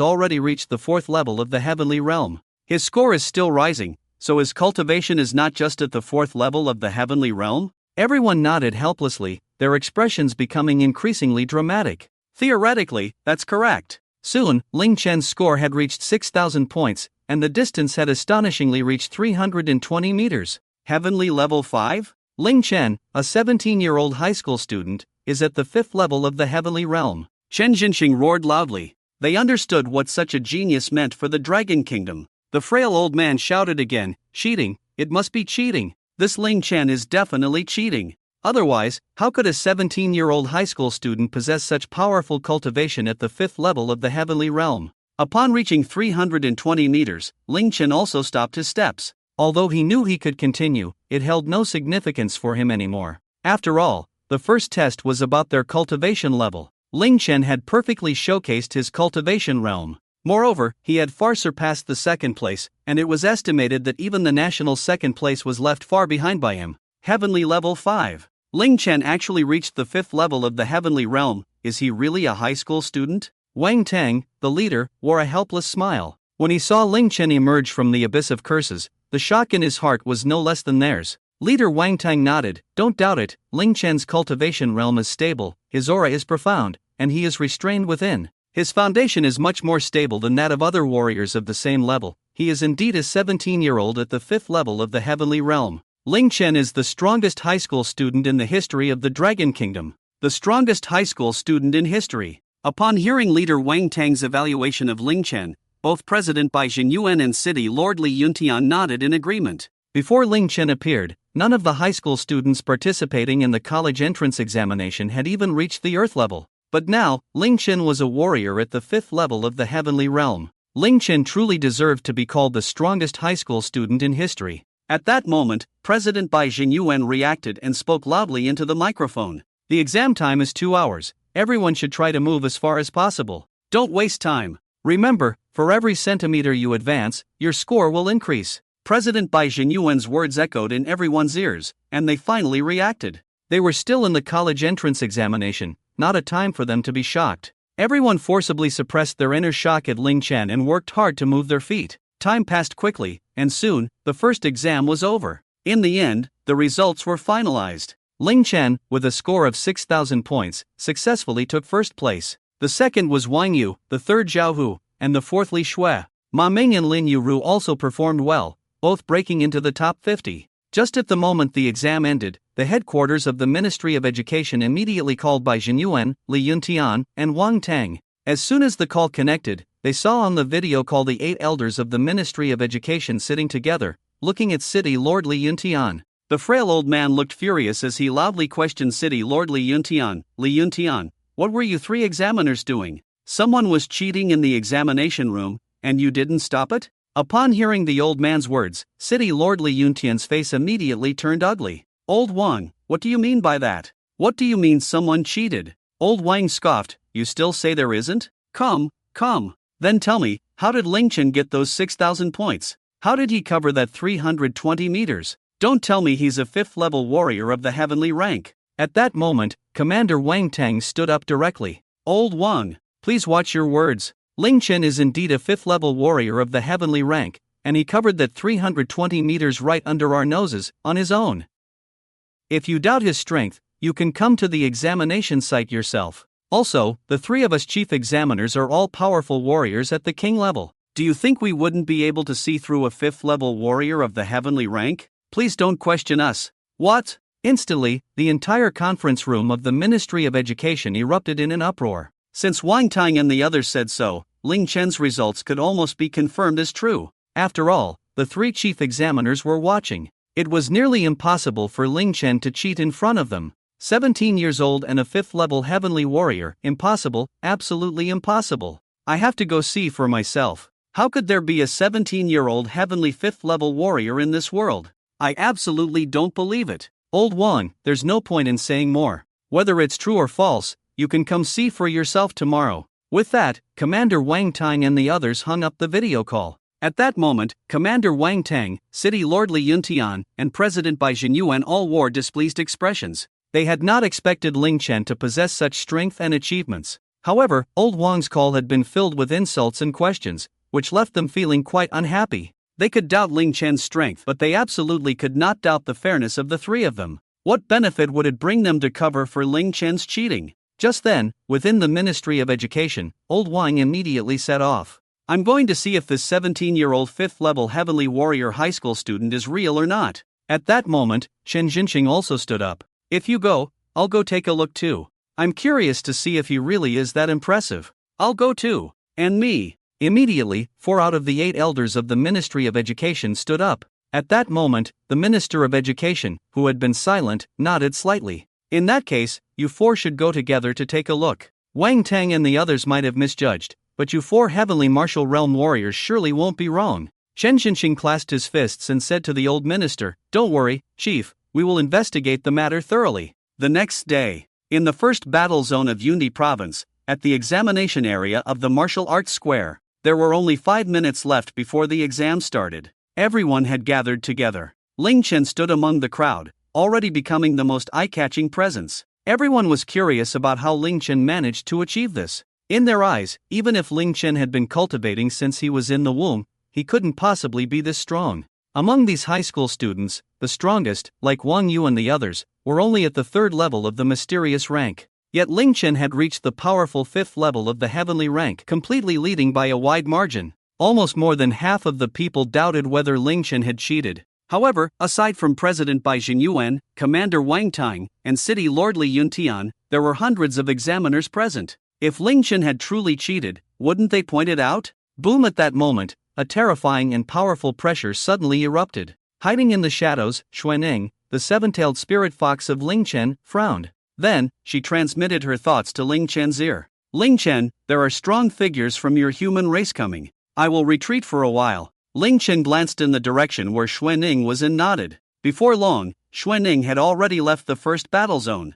Speaker 1: already reached the 4th level of the heavenly realm? His score is still rising, so his cultivation is not just at the 4th level of the heavenly realm? Everyone nodded helplessly, their expressions becoming increasingly dramatic. Theoretically, that's correct. Soon, Ling Chen's score had reached 6,000 points, and the distance had astonishingly reached 320 meters. Heavenly level 5? Ling Chen, a 17-year-old high school student, is at the 5th level of the heavenly realm. Chen Jinxing roared loudly. They understood what such a genius meant for the Dragon Kingdom. The frail old man shouted again, cheating, it must be cheating. This Ling Chen is definitely cheating. Otherwise, how could a 17-year-old high school student possess such powerful cultivation at the 5th level of the heavenly realm? Upon reaching 320 meters, Ling Chen also stopped his steps. Although he knew he could continue, it held no significance for him anymore. After all, the first test was about their cultivation level. Ling Chen had perfectly showcased his cultivation realm. Moreover, he had far surpassed the second place, and it was estimated that even the national second place was left far behind by him. Heavenly level 5. Ling Chen actually reached the 5th level of the heavenly realm. Is he really a high school student? Wang Tang, the leader, wore a helpless smile. When he saw Ling Chen emerge from the abyss of curses, the shock in his heart was no less than theirs. Leader Wang Tang nodded. Don't doubt it, Ling Chen's cultivation realm is stable, his aura is profound, and he is restrained within. His foundation is much more stable than that of other warriors of the same level. He is indeed a 17-year-old at the 5th level of the heavenly realm. Ling Chen is the strongest high school student in the history of the Dragon Kingdom. The strongest high school student in history. Upon hearing Leader Wang Tang's evaluation of Ling Chen, both President Bai Xingyuan and City Lord Li Yuntian nodded in agreement. Before Ling Chen appeared, none of the high school students participating in the college entrance examination had even reached the Earth level. But now, Ling Chen was a warrior at the 5th level of the heavenly realm. Ling Chen truly deserved to be called the strongest high school student in history. At that moment, President Bai Xingyuan reacted and spoke loudly into the microphone. The exam time is 2 hours. Everyone should try to move as far as possible. Don't waste time. Remember, for every centimeter you advance, your score will increase. President Bai Xingyuan's words echoed in everyone's ears, and they finally reacted. They were still in the college entrance examination, not a time for them to be shocked. Everyone forcibly suppressed their inner shock at Ling Chen and worked hard to move their feet. Time passed quickly, and soon, the first exam was over. In the end, the results were finalized. Ling Chen, with a score of 6,000 points, successfully took first place. The second was Wang Yu, the third Zhao Hu, and the fourth Li Shui. Ma Ming and Lin Yuru also performed well, both breaking into the top 50. Just at the moment the exam ended, the headquarters of the Ministry of Education immediately called by Jin Yuan, Li Yuntian, and Wang Tang. As soon as the call connected, they saw on the video call the 8 elders of the Ministry of Education sitting together, looking at City Lord Li Yuntian. The frail old man looked furious as he loudly questioned City Lord Li Yuntian, what were you 3 examiners doing? Someone was cheating in the examination room, and you didn't stop it? Upon hearing the old man's words, City Lord Li Yuntian's face immediately turned ugly. Old Wang, what do you mean by that? What do you mean someone cheated? Old Wang scoffed, you still say there isn't? Come. Then tell me, how did Ling Chen get those 6,000 points? How did he cover that 320 meters? Don't tell me he's a 5th level warrior of the heavenly rank. At that moment, Commander Wang Tang stood up directly. Old Wang, please watch your words. Ling Chen is indeed a 5th level warrior of the heavenly rank, and he covered that 320 meters right under our noses, on his own. If you doubt his strength, you can come to the examination site yourself. Also, the 3 of us chief examiners are all powerful warriors at the king level. Do you think we wouldn't be able to see through a 5th level warrior of the heavenly rank? Please don't question us. What? Instantly, the entire conference room of the Ministry of Education erupted in an uproar. Since Wang Tang and the others said so, Ling Chen's results could almost be confirmed as true. After all, the 3 chief examiners were watching. It was nearly impossible for Ling Chen to cheat in front of them. 17 years old and a 5th level heavenly warrior, impossible, absolutely impossible. I have to go see for myself. How could there be a 17-year-old heavenly 5th level warrior in this world? I absolutely don't believe it. Old Wang, there's no point in saying more. Whether it's true or false, you can come see for yourself tomorrow. With that, Commander Wang Tang and the others hung up the video call. At that moment, Commander Wang Tang, City Lord Li Yuntian, and President Bai Jinyuan all wore displeased expressions. They had not expected Ling Chen to possess such strength and achievements. However, Old Wang's call had been filled with insults and questions, which left them feeling quite unhappy. They could doubt Ling Chen's strength, but they absolutely could not doubt the fairness of the 3 of them. What benefit would it bring them to cover for Ling Chen's cheating? Just then, within the Ministry of Education, Old Wang immediately set off. I'm going to see if this 17-year-old 5th level heavenly warrior high school student is real or not. At that moment, Shen Jinqing also stood up. If you go, I'll go take a look too. I'm curious to see if he really is that impressive. I'll go too. And me. Immediately, 4 out of the 8 elders of the Ministry of Education stood up. At that moment, the Minister of Education, who had been silent, nodded slightly. In that case, you 4 should go together to take a look. Wang Tang and the others might have misjudged, but you 4 heavenly martial realm warriors surely won't be wrong. Shen Jinqing clasped his fists and said to the old minister, Don't worry, Chief, we will investigate the matter thoroughly. The next day, in the first battle zone of Yundi Province, at the examination area of the martial arts square, there were only 5 minutes left before the exam started. Everyone had gathered together. Ling Chen stood among the crowd, already becoming the most eye-catching presence. Everyone was curious about how Ling Chen managed to achieve this. In their eyes, even if Ling Chen had been cultivating since he was in the womb, he couldn't possibly be this strong. Among these high school students, the strongest, like Wang Yu and the others, were only at the 3rd level of the mysterious rank. Yet Ling Chen had reached the powerful 5th level of the heavenly rank, completely leading by a wide margin. Almost more than half of the people doubted whether Ling Chen had cheated. However, aside from President Bai Jinyuan, Commander Wang Tang, and City Lord Li Yuntian, there were hundreds of examiners present. If Ling Chen had truly cheated, wouldn't they point it out? Boom! At that moment, a terrifying and powerful pressure suddenly erupted. Hiding in the shadows, Xuanning, the 7-tailed spirit fox of Ling Chen, frowned. Then, she transmitted her thoughts to Ling Chen's ear. Ling Chen, there are strong figures from your human race coming. I will retreat for a while. Ling Chen glanced in the direction where Xuanning was and nodded. Before long, Xuanning had already left the first battle zone.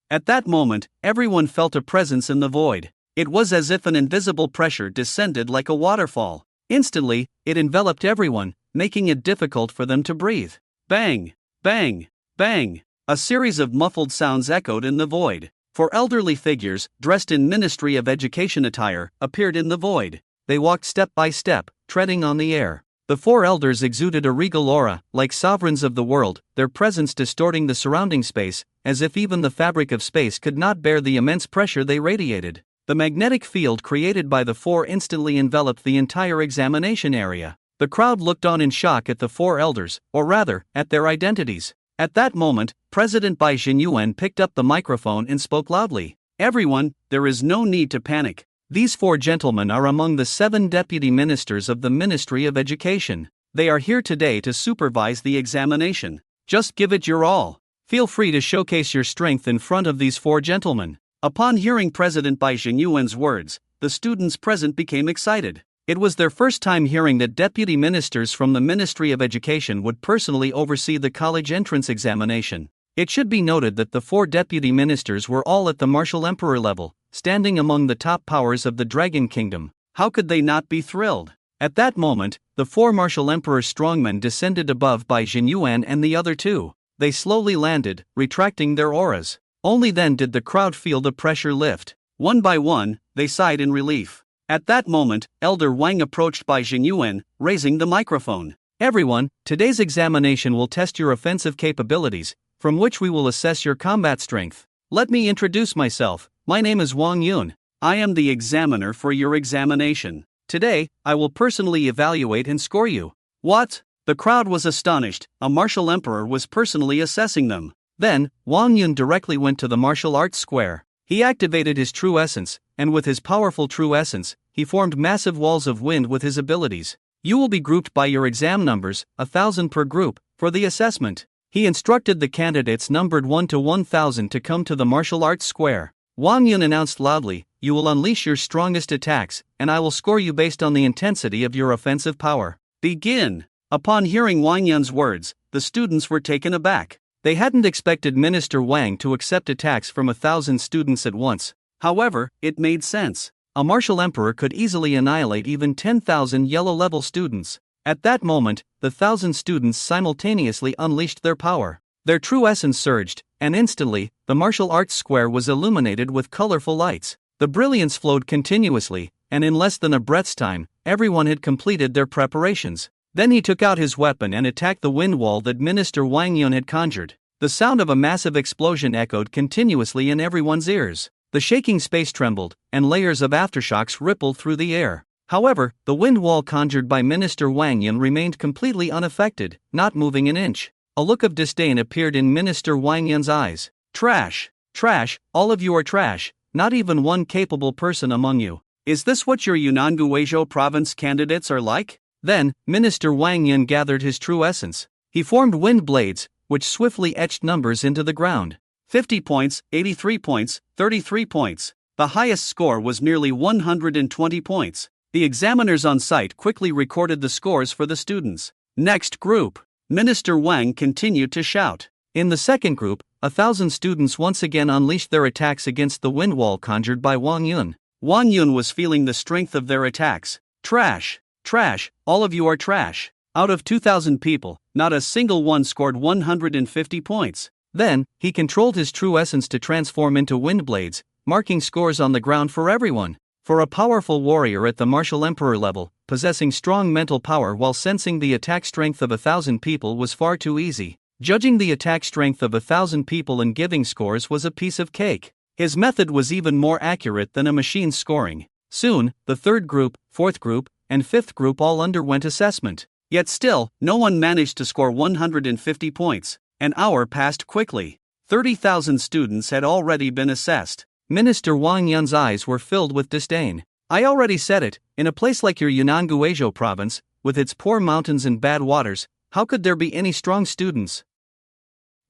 Speaker 1: At that moment, everyone felt a presence in the void. It was as if an invisible pressure descended like a waterfall. Instantly, it enveloped everyone, making it difficult for them to breathe. Bang! Bang! Bang! A series of muffled sounds echoed in the void. 4 elderly figures, dressed in Ministry of Education attire, appeared in the void. They walked step by step, treading on the air. The four elders exuded a regal aura, like sovereigns of the world, their presence distorting the surrounding space, as if even the fabric of space could not bear the immense pressure they radiated. The magnetic field created by the four instantly enveloped the entire examination area. The crowd looked on in shock at the four elders, or rather, at their identities. At that moment, President Bai Xinyuan picked up the microphone and spoke loudly. Everyone, there is no need to panic. These four gentlemen are among the 7 deputy ministers of the Ministry of Education. They are here today to supervise the examination. Just give it your all. Feel free to showcase your strength in front of these four gentlemen. Upon hearing President Bai Xinyuan's words, the students present became excited. It was their first time hearing that deputy ministers from the Ministry of Education would personally oversee the college entrance examination. It should be noted that the 4 deputy ministers were all at the martial emperor level, standing among the top powers of the Dragon Kingdom. How could they not be thrilled? At that moment, the 4 martial emperor strongmen descended above Bai Xinyuan and the other 2. They slowly landed, retracting their auras. Only then did the crowd feel the pressure lift. One by one, they sighed in relief. At that moment, Elder Wang approached Bai Xinyuan, raising the microphone. Everyone, today's examination will test your offensive capabilities, from which we will assess your combat strength. Let me introduce myself. My name is Wang Yun. I am the examiner for your examination. Today, I will personally evaluate and score you. What? The crowd was astonished. A martial emperor was personally assessing them. Then, Wang Yun directly went to the martial arts square. He activated his true essence, and with his powerful true essence, he formed massive walls of wind with his abilities. You will be grouped by your exam numbers, 1,000 per group, for the assessment. He instructed the candidates numbered 1 to 1,000 to come to the martial arts square. Wang Yun announced loudly, "You will unleash your strongest attacks, and I will score you based on the intensity of your offensive power. Begin." Upon hearing Wang Yun's words, the students were taken aback. They hadn't expected Minister Wang to accept attacks from 1,000 students at once. However, it made sense. A martial emperor could easily annihilate even 10,000 yellow-level students. At that moment, the 1,000 students simultaneously unleashed their power. Their true essence surged, and instantly, the martial arts square was illuminated with colorful lights. The brilliance flowed continuously, and in less than a breath's time, everyone had completed their preparations. Then he took out his weapon and attacked the wind wall that Minister Wang Yun had conjured. The sound of a massive explosion echoed continuously in everyone's ears. The shaking space trembled, and layers of aftershocks rippled through the air. However, the wind wall conjured by Minister Wang Yun remained completely unaffected, not moving an inch. A look of disdain appeared in Minister Wang Yun's eyes. Trash! Trash, all of you are trash, not even one capable person among you. Is this what your Yunnan Guizhou province candidates are like? Then, Minister Wang Yun gathered his true essence. He formed wind blades, which swiftly etched numbers into the ground. 50 points, 83 points, 33 points. The highest score was nearly 120 points. The examiners on site quickly recorded the scores for the students. Next group. Minister Wang continued to shout. In the second group, 1,000 students once again unleashed their attacks against the wind wall conjured by Wang Yun. Wang Yun was feeling the strength of their attacks. Trash! Trash, all of you are trash. Out of 2,000 people, not a single one scored 150 points. Then, he controlled his true essence to transform into wind blades, marking scores on the ground for everyone. For a powerful warrior at the martial emperor level, possessing strong mental power while sensing the attack strength of 1,000 people was far too easy. Judging the attack strength of 1,000 people and giving scores was a piece of cake. His method was even more accurate than a machine's scoring. Soon, the third group, fourth group, and fifth group all underwent assessment. Yet still, no one managed to score 150 points. An hour passed quickly. 30,000 students had already been assessed. Minister Wang Yun's eyes were filled with disdain. I already said it, in a place like your Yunnan Guizhou province, with its poor mountains and bad waters, how could there be any strong students?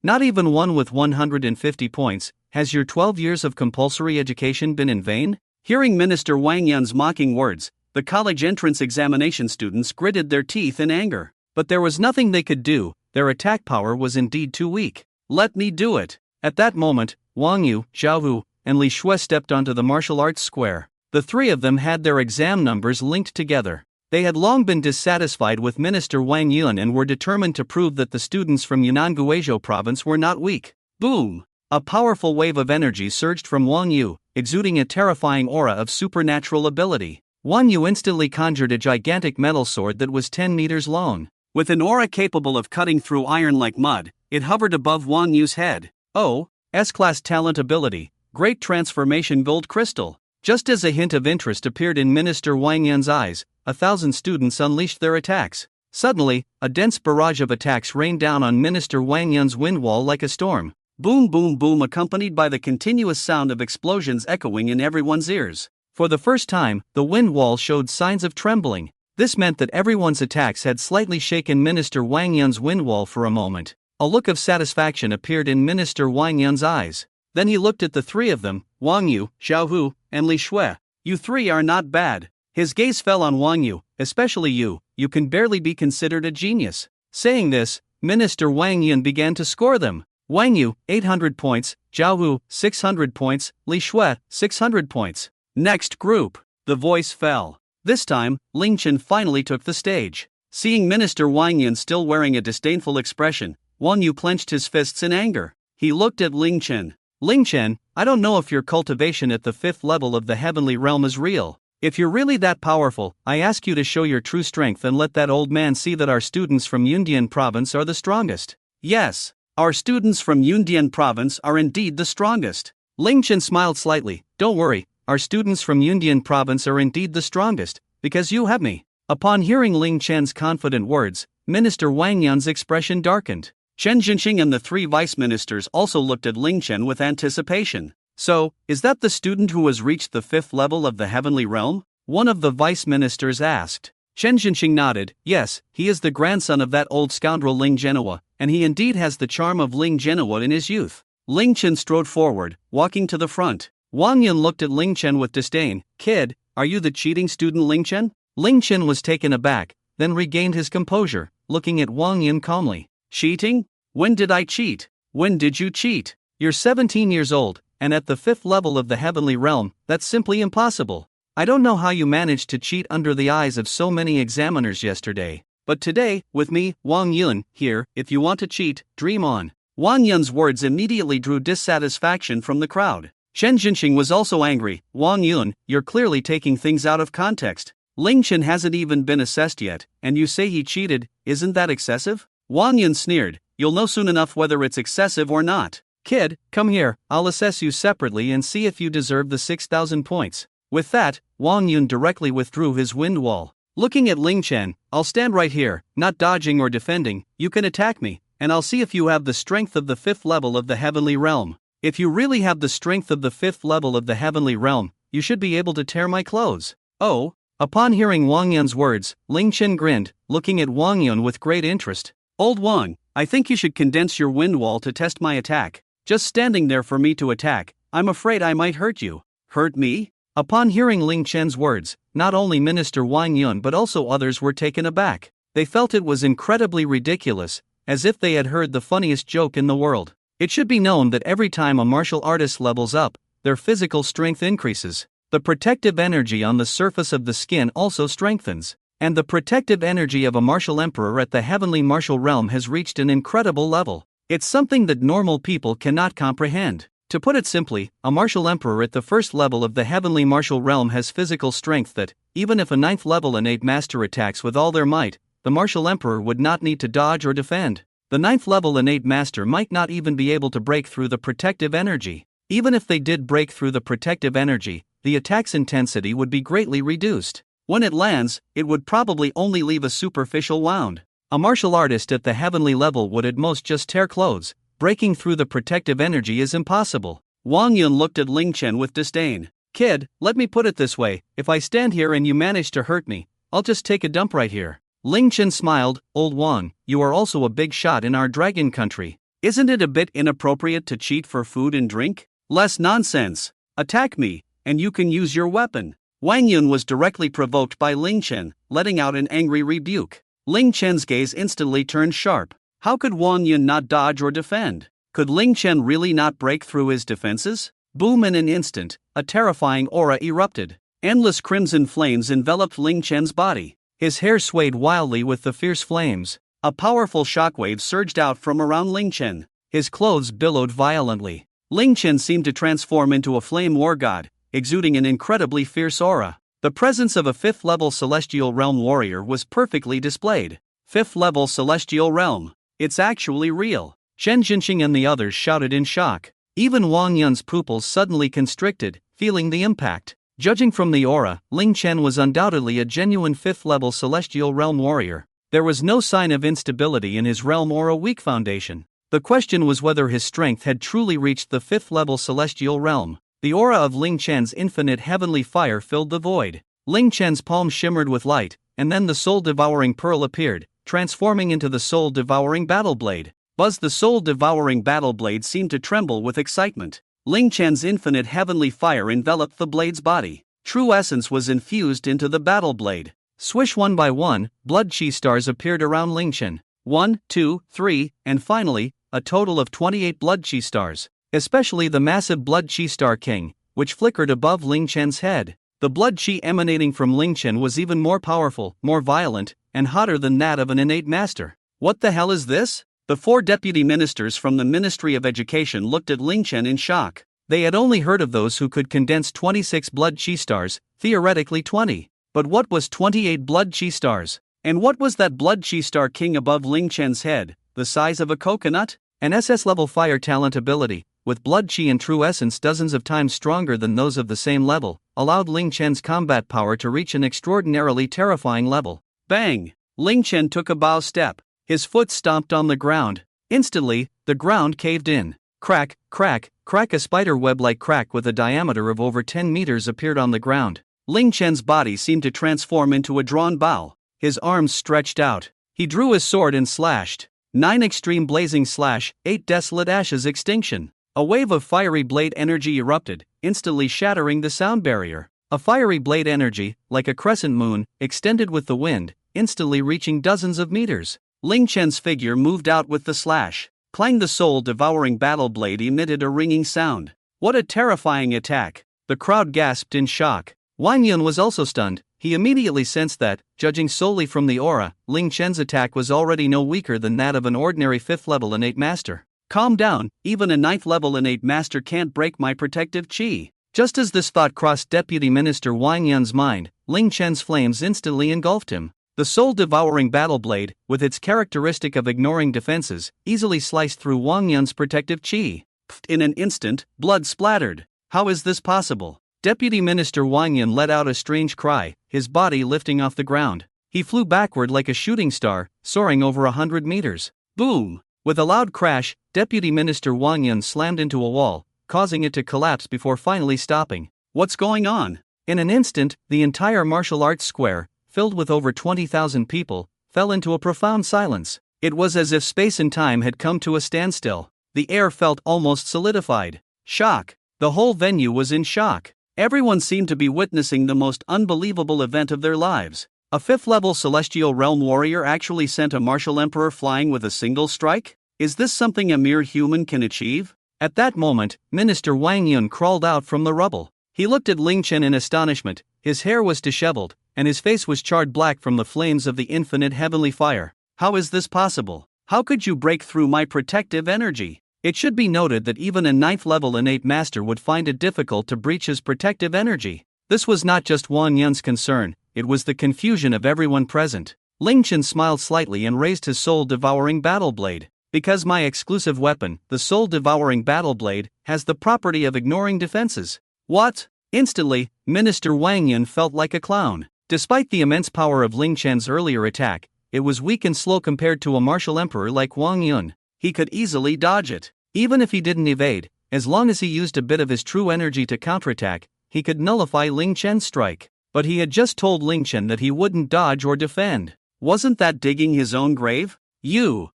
Speaker 1: Not even one with 150 points. Has your 12 years of compulsory education been in vain? Hearing Minister Wang Yun's mocking words, the college entrance examination students gritted their teeth in anger. But there was nothing they could do, their attack power was indeed too weak. Let me do it. At that moment, Wang Yu, Zhao Hu, and Li Shui stepped onto the martial arts square. The three of them had their exam numbers linked together. They had long been dissatisfied with Minister Wang Yun and were determined to prove that the students from Yunnan Guizhou province were not weak. Boom! A powerful wave of energy surged from Wang Yu, exuding a terrifying aura of supernatural ability. Wang Yu instantly conjured a gigantic metal sword that was 10 meters long. With an aura capable of cutting through iron like mud, it hovered above Wang Yu's head. Oh, S-class talent ability, Great Transformation Gold Crystal. Just as a hint of interest appeared in Minister Wang Yan's eyes, 1,000 students unleashed their attacks. Suddenly, a dense barrage of attacks rained down on Minister Wang Yan's wind wall like a storm. Boom boom boom, accompanied by the continuous sound of explosions echoing in everyone's ears. For the first time, the wind wall showed signs of trembling. This meant that everyone's attacks had slightly shaken Minister Wang Yan's wind wall for a moment. A look of satisfaction appeared in Minister Wang Yan's eyes. Then he looked at the three of them, Wang Yu, Xiao Hu, and Li Shui. You three are not bad. His gaze fell on Wang Yu, especially you can barely be considered a genius. Saying this, Minister Wang Yan began to score them. Wang Yu, 800 points, Xiao Hu, 600 points, Li Shui, 600 points. Next group. The voice fell. This time, Ling Chen finally took the stage. Seeing Minister Wang Yan still wearing a disdainful expression, Wang Yu clenched his fists in anger. He looked at Ling Chen. Ling Chen, I don't know if your cultivation at the 5th level of the heavenly realm is real. If you're really that powerful, I ask you to show your true strength and let that old man see that our students from Yundian province are the strongest. Yes, our students from Yundian province are indeed the strongest. Ling Chen smiled slightly. Don't worry, our students from Yundian province are indeed the strongest, because you have me. Upon hearing Ling Chen's confident words, Minister Wang Yan's expression darkened. Chen Jinxing and the three vice ministers also looked at Ling Chen with anticipation. So, is that the student who has reached the 5th level of the heavenly realm? One of the vice ministers asked. Chen Jinxing nodded. Yes, he is the grandson of that old scoundrel Ling Genoa, and he indeed has the charm of Ling Genoa in his youth. Ling Chen strode forward, walking to the front. Wang Yan looked at Ling Chen with disdain. Kid, are you the cheating student Ling Chen? Ling Chen was taken aback, then regained his composure, looking at Wang Yan calmly. Cheating? When did I cheat? When did you cheat? You're 17 years old, and at the 5th level of the heavenly realm, that's simply impossible. I don't know how you managed to cheat under the eyes of so many examiners yesterday, but today, with me, Wang Yun, here, if you want to cheat, dream on. Wang Yun's words immediately drew dissatisfaction from the crowd. Chen Jinxing was also angry. Wang Yun, you're clearly taking things out of context. Ling Chen hasn't even been assessed yet, and you say he cheated, isn't that excessive? Wang Yun sneered. You'll know soon enough whether it's excessive or not. Kid, come here, I'll assess you separately and see if you deserve the 6,000 points. With that, Wang Yun directly withdrew his wind wall. Looking at Ling Chen, I'll stand right here, not dodging or defending, you can attack me, and I'll see if you have the strength of the 5th level of the heavenly realm. If you really have the strength of the 5th level of the heavenly realm, you should be able to tear my clothes. Oh? Upon hearing Wang Yun's words, Ling Chen grinned, looking at Wang Yun with great interest. Old Wang, I think you should condense your wind wall to test my attack. Just standing there for me to attack, I'm afraid I might hurt you. Hurt me? Upon hearing Ling Chen's words, not only Minister Wang Yun but also others were taken aback. They felt it was incredibly ridiculous, as if they had heard the funniest joke in the world. It should be known that every time a martial artist levels up, their physical strength increases. The protective energy on the surface of the skin also strengthens. And the protective energy of a martial emperor at the heavenly martial realm has reached an incredible level. It's something that normal people cannot comprehend. To put it simply, a martial emperor at the 1st level of the heavenly martial realm has physical strength that, even if a 9th level innate master attacks with all their might, the martial emperor would not need to dodge or defend. The 9th level innate master might not even be able to break through the protective energy. Even if they did break through the protective energy, the attack's intensity would be greatly reduced. When it lands, it would probably only leave a superficial wound. A martial artist at the heavenly level would at most just tear clothes. Breaking through the protective energy is impossible. Wang Yun looked at Ling Chen with disdain. Kid, let me put it this way, if I stand here and you manage to hurt me, I'll just take a dump right here. Ling Chen smiled. Old Wang, you are also a big shot in our dragon country. Isn't it a bit inappropriate to cheat for food and drink? Less nonsense. Attack me, and you can use your weapon. Wang Yun was directly provoked by Ling Chen, letting out an angry rebuke. Ling Chen's gaze instantly turned sharp. How could Wang Yun not dodge or defend? Could Ling Chen really not break through his defenses? Boom! In an instant, a terrifying aura erupted. Endless crimson flames enveloped Ling Chen's body. His hair swayed wildly with the fierce flames. A powerful shockwave surged out from around Ling Chen. His clothes billowed violently. Ling Chen seemed to transform into a flame war god, exuding an incredibly fierce aura. The presence of a 5th level Celestial Realm warrior was perfectly displayed. 5th level Celestial Realm. It's actually real. Chen Jinxing and the others shouted in shock. Even Wang Yun's pupils suddenly constricted, feeling the impact. Judging from the aura, Ling Chen was undoubtedly a genuine 5th level Celestial Realm warrior. There was no sign of instability in his realm or a weak foundation. The question was whether his strength had truly reached the 5th level Celestial Realm. The aura of Ling Chen's infinite heavenly fire filled the void. Ling Chen's palm shimmered with light, and then the soul-devouring pearl appeared, transforming into the soul-devouring battle blade. Buzz, the soul-devouring battle blade seemed to tremble with excitement. Ling Chen's infinite heavenly fire enveloped the blade's body. True essence was infused into the battle blade. Swish, one by one, blood chi stars appeared around Ling Chen. 1, 2, 3, and finally, a total of 28 blood chi stars. Especially the massive blood chi star king, which flickered above Ling Chen's head. The blood chi emanating from Ling Chen was even more powerful, more violent, and hotter than that of an innate master. What the hell is this? The 4 deputy ministers from the Ministry of Education looked at Ling Chen in shock. They had only heard of those who could condense 26 blood chi stars, theoretically 20. But what was 28 blood chi stars? And what was that blood chi star king above Ling Chen's head, the size of a coconut? An SS-level fire talent ability, with blood chi and true essence dozens of times stronger than those of the same level, allowed Ling Chen's combat power to reach an extraordinarily terrifying level. Bang! Ling Chen took a bow step. His foot stomped on the ground. Instantly, the ground caved in. Crack, crack, crack! A spider web-like crack with a diameter of over 10 meters appeared on the ground. Ling Chen's body seemed to transform into a drawn bow. His arms stretched out. He drew his sword and slashed. 9 extreme blazing slash, 8 desolate ashes extinction. A wave of fiery blade energy erupted, instantly shattering the sound barrier. A fiery blade energy, like a crescent moon, extended with the wind, instantly reaching dozens of meters. Ling Chen's figure moved out with the slash. Clang! The soul-devouring battle blade emitted a ringing sound. What a terrifying attack! The crowd gasped in shock. Wang Yun was also stunned. He immediately sensed that, judging solely from the aura, Ling Chen's attack was already no weaker than that of an ordinary 5th level innate master. Calm down, even a 9th level innate master can't break my protective chi. Just as this thought crossed Deputy Minister Wang Yun's mind, Ling Chen's flames instantly engulfed him. The soul-devouring battle blade, with its characteristic of ignoring defenses, easily sliced through Wang Yun's protective chi. In an instant, blood splattered. How is this possible? Deputy Minister Wang Yun let out a strange cry, his body lifting off the ground. He flew backward like a shooting star, soaring over 100 meters. Boom! With a loud crash, Deputy Minister Wang Yun slammed into a wall, causing it to collapse before finally stopping. What's going on? In an instant, the entire martial arts square, filled with over 20,000 people, fell into a profound silence. It was as if space and time had come to a standstill. The air felt almost solidified. Shock. The whole venue was in shock. Everyone seemed to be witnessing the most unbelievable event of their lives. A 5th level Celestial Realm warrior actually sent a martial emperor flying with a single strike? Is this something a mere human can achieve? At that moment, Minister Wang Yun crawled out from the rubble. He looked at Ling Chen in astonishment. His hair was disheveled, and his face was charred black from the flames of the infinite heavenly fire. How is this possible? How could you break through my protective energy? It should be noted that even a 9th level innate master would find it difficult to breach his protective energy. This was not just Wang Yun's concern, it was the confusion of everyone present. Ling Chen smiled slightly and raised his soul-devouring battle blade. Because my exclusive weapon, the soul-devouring battle blade, has the property of ignoring defenses. What? Instantly, Minister Wang Yun felt like a clown. Despite the immense power of Ling Chen's earlier attack, it was weak and slow compared to a martial emperor like Wang Yun. He could easily dodge it. Even if he didn't evade, as long as he used a bit of his true energy to counterattack, he could nullify Ling Chen's strike. But he had just told Ling Chen that he wouldn't dodge or defend. Wasn't that digging his own grave? You.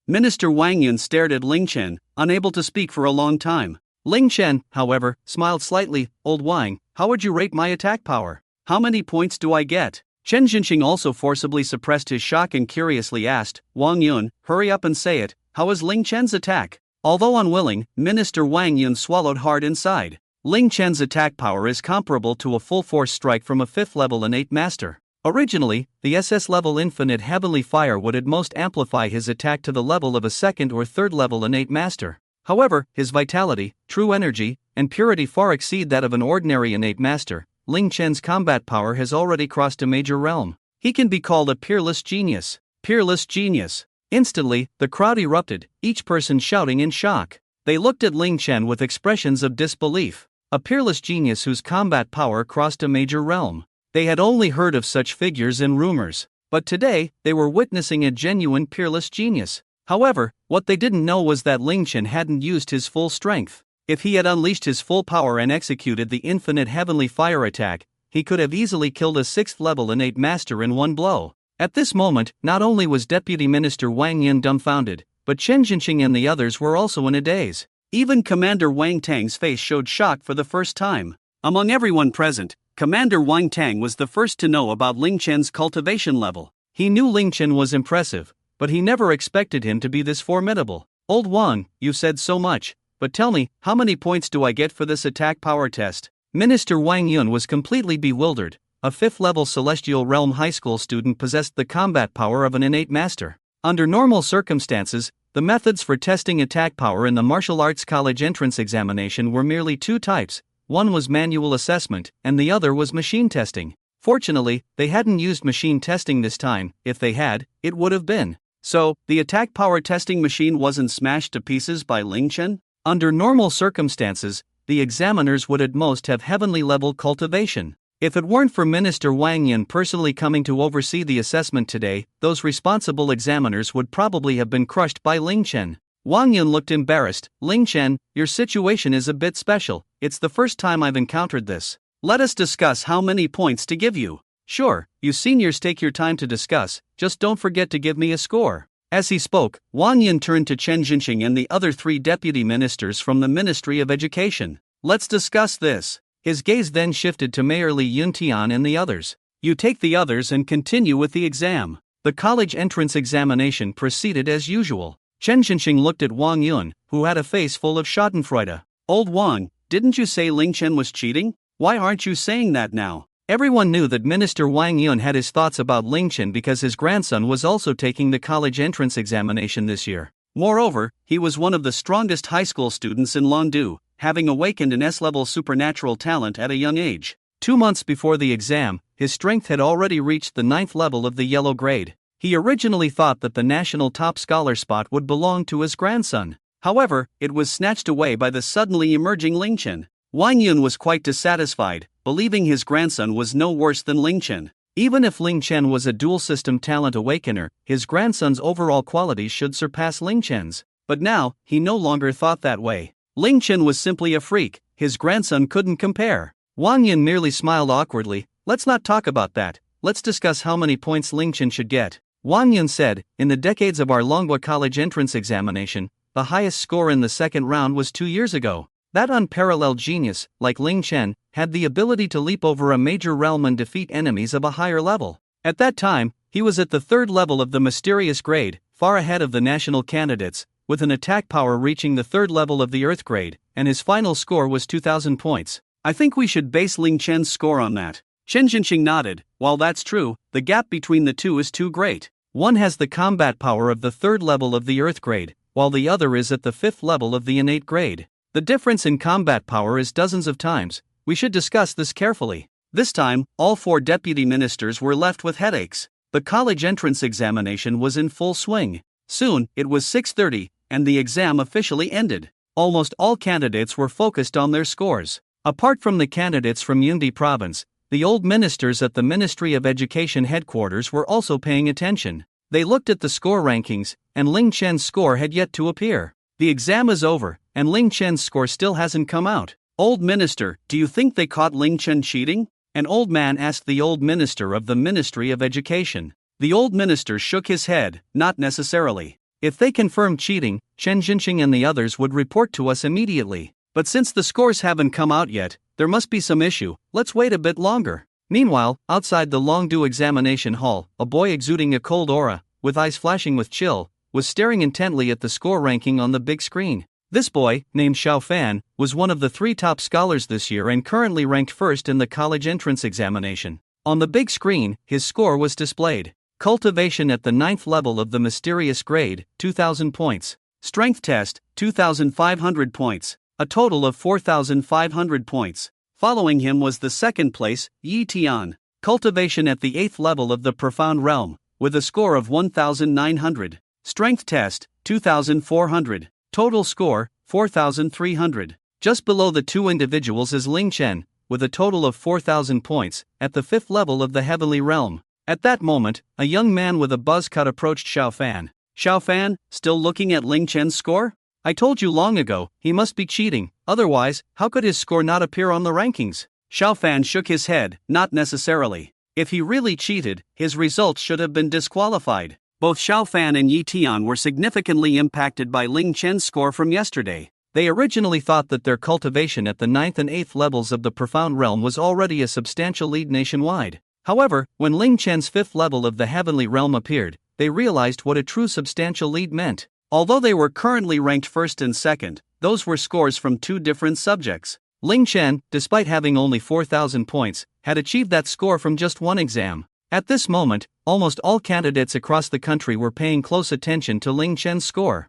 Speaker 1: Minister Wang Yun stared at Ling Chen, unable to speak for a long time. Ling Chen, however, smiled slightly. Old Wang, how would you rate my attack power? How many points do I get? Chen Jinxing also forcibly suppressed his shock and curiously asked, Wang Yun, hurry up and say it, how is Ling Chen's attack? Although unwilling, Minister Wang Yun swallowed hard inside. Ling Chen's attack power is comparable to a full-force strike from a 5th level innate master. Originally, the SS-level infinite heavenly fire would at most amplify his attack to the level of a 2nd or 3rd level innate master. However, his vitality, true energy, and purity far exceed that of an ordinary innate master, Ling Chen's combat power has already crossed a major realm. He can be called a peerless genius. Peerless genius. Instantly, the crowd erupted, each person shouting in shock. They looked at Ling Chen with expressions of disbelief. A peerless genius whose combat power crossed a major realm. They had only heard of such figures in rumors, but today, they were witnessing a genuine peerless genius. However, what they didn't know was that Ling Chen hadn't used his full strength. If he had unleashed his full power and executed the infinite heavenly fire attack, he could have easily killed a 6th level innate master in one blow. At this moment, not only was Deputy Minister Wang Yin dumbfounded, but Chen Jinqing and the others were also in a daze. Even Commander Wang Tang's face showed shock for the first time. Among everyone present, Commander Wang Tang was the first to know about Ling Chen's cultivation level. He knew Ling Chen was impressive, but he never expected him to be this formidable. Old Wang, you said so much, but tell me, how many points do I get for this attack power test? Minister Wang Yun was completely bewildered. A 5th level Celestial Realm high school student possessed the combat power of an innate master. Under normal circumstances, the methods for testing attack power in the martial arts college entrance examination were merely two types. One was manual assessment, and the other was machine testing. Fortunately, they hadn't used machine testing this time. If they had, it would have been. So, the attack power testing machine wasn't smashed to pieces by Ling Chen? Under normal circumstances, the examiners would at most have heavenly level cultivation. If it weren't for Minister Wang Yin personally coming to oversee the assessment today, those responsible examiners would probably have been crushed by Ling Chen. Wang Yin looked embarrassed. Ling Chen, your situation is a bit special. It's the first time I've encountered this. Let us discuss how many points to give you. Sure, you seniors take your time to discuss, just don't forget to give me a score. As he spoke, Wang Yin turned to Chen Jinqing and the other 3 deputy ministers from the Ministry of Education. Let's discuss this. His gaze then shifted to Mayor Li Yuntian and the others. You take the others and continue with the exam. The college entrance examination proceeded as usual. Chen Jinqing looked at Wang Yun, who had a face full of schadenfreude. Old Wang, didn't you say Ling Chen was cheating? Why aren't you saying that now? Everyone knew that Minister Wang Yun had his thoughts about Ling Chen because his grandson was also taking the college entrance examination this year. Moreover, he was one of the strongest high school students in Longdu, having awakened an S-level supernatural talent at a young age. 2 months before the exam, his strength had already reached the 9th level of the yellow grade. He originally thought that the national top scholar spot would belong to his grandson. However, it was snatched away by the suddenly emerging Ling Chen. Wang Yun was quite dissatisfied, believing his grandson was no worse than Ling Chen. Even if Ling Chen was a dual-system talent awakener, his grandson's overall qualities should surpass Ling Chen's. But now, he no longer thought that way. Ling Chen was simply a freak, his grandson couldn't compare. Wang Yun merely smiled awkwardly. Let's not talk about that, let's discuss how many points Ling Chen should get. Wang Yun said, in the decades of our Longhua College entrance examination, the highest score in the second round was 2 years ago. That unparalleled genius, like Ling Chen, had the ability to leap over a major realm and defeat enemies of a higher level. At that time, he was at the 3rd level of the mysterious grade, far ahead of the national candidates, with an attack power reaching the 3rd level of the Earth grade, and his final score was 2,000 points. I think we should base Ling Chen's score on that. Chen Jinqing nodded. While that's true, the gap between the two is too great. One has the combat power of the 3rd level of the Earth grade, while the other is at the 5th level of the innate grade. The difference in combat power is dozens of times. We should discuss this carefully. This time, all 4 deputy ministers were left with headaches. The college entrance examination was in full swing. Soon, it was 6:30, and the exam officially ended. Almost all candidates were focused on their scores. Apart from the candidates from Yunde province, the old ministers at the Ministry of Education headquarters were also paying attention. They looked at the score rankings, and Ling Chen's score had yet to appear. The exam is over, and Ling Chen's score still hasn't come out. Old minister, do you think they caught Ling Chen cheating? An old man asked the old minister of the Ministry of Education. The old minister shook his head, not necessarily. If they confirmed cheating, Chen Jinqing and the others would report to us immediately. But since the scores haven't come out yet, there must be some issue. Let's wait a bit longer. Meanwhile, outside the Longdu examination hall, a boy exuding a cold aura, with eyes flashing with chill, was staring intently at the score ranking on the big screen. This boy, named Xiao Fan, was one of the 3 top scholars this year and currently ranked first in the college entrance examination. On the big screen, his score was displayed. Cultivation at the 9th level of the mysterious grade, 2,000 points. Strength test, 2,500 points. A total of 4,500 points. Following him was the second place, Yi Tian, cultivation at the 8th level of the profound realm, with a score of 1,900. Strength test, 2,400. Total score, 4,300. Just below the two individuals is Ling Chen, with a total of 4,000 points, at the 5th level of the heavenly realm. At that moment, a young man with a buzz cut approached Xiao Fan. Xiao Fan, still looking at Ling Chen's score? I told you long ago, he must be cheating, otherwise, how could his score not appear on the rankings? Xiao Fan shook his head, not necessarily. If he really cheated, his results should have been disqualified. Both Xiao Fan and Yi Tian were significantly impacted by Ling Chen's score from yesterday. They originally thought that their cultivation at the 9th and 8th levels of the profound realm was already a substantial lead nationwide. However, when Ling Chen's 5th level of the heavenly realm appeared, they realized what a true substantial lead meant. Although they were currently ranked 1st and 2nd, those were scores from two different subjects. Ling Chen, despite having only 4,000 points, had achieved that score from just one exam. At this moment, almost all candidates across the country were paying close attention to Ling Chen's score.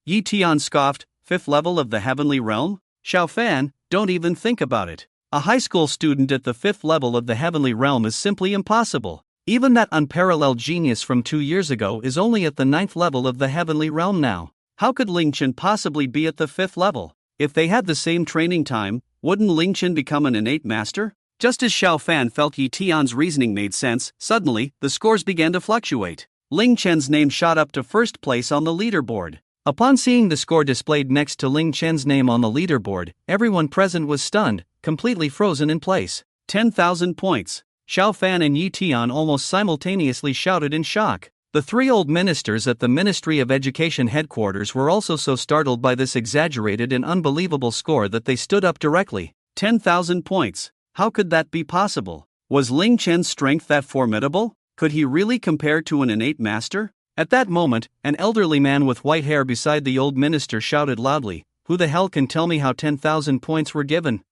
Speaker 1: Yi Tian scoffed, 5th level of the heavenly realm? Xiao Fan, don't even think about it. A high school student at the 5th level of the heavenly realm is simply impossible. Even that unparalleled genius from 2 years ago is only at the 9th level of the heavenly realm now. How could Ling Chen possibly be at the 5th level? If they had the same training time, wouldn't Ling Chen become an innate master? Just as Xiao Fan felt Yi Tian's reasoning made sense, suddenly, the scores began to fluctuate. Ling Chen's name shot up to 1st place on the leaderboard. Upon seeing the score displayed next to Ling Chen's name on the leaderboard, everyone present was stunned, completely frozen in place. 10,000 points. Xiao Fan and Yi Tian almost simultaneously shouted in shock. The three old ministers at the Ministry of Education headquarters were also so startled by this exaggerated and unbelievable score that they stood up directly. 10,000 points. How could that be possible? Was Ling Chen's strength that formidable? Could he really compare to an innate master? At that moment, an elderly man with white hair beside the old minister shouted loudly, "Who the hell can tell me how 10,000 points were given?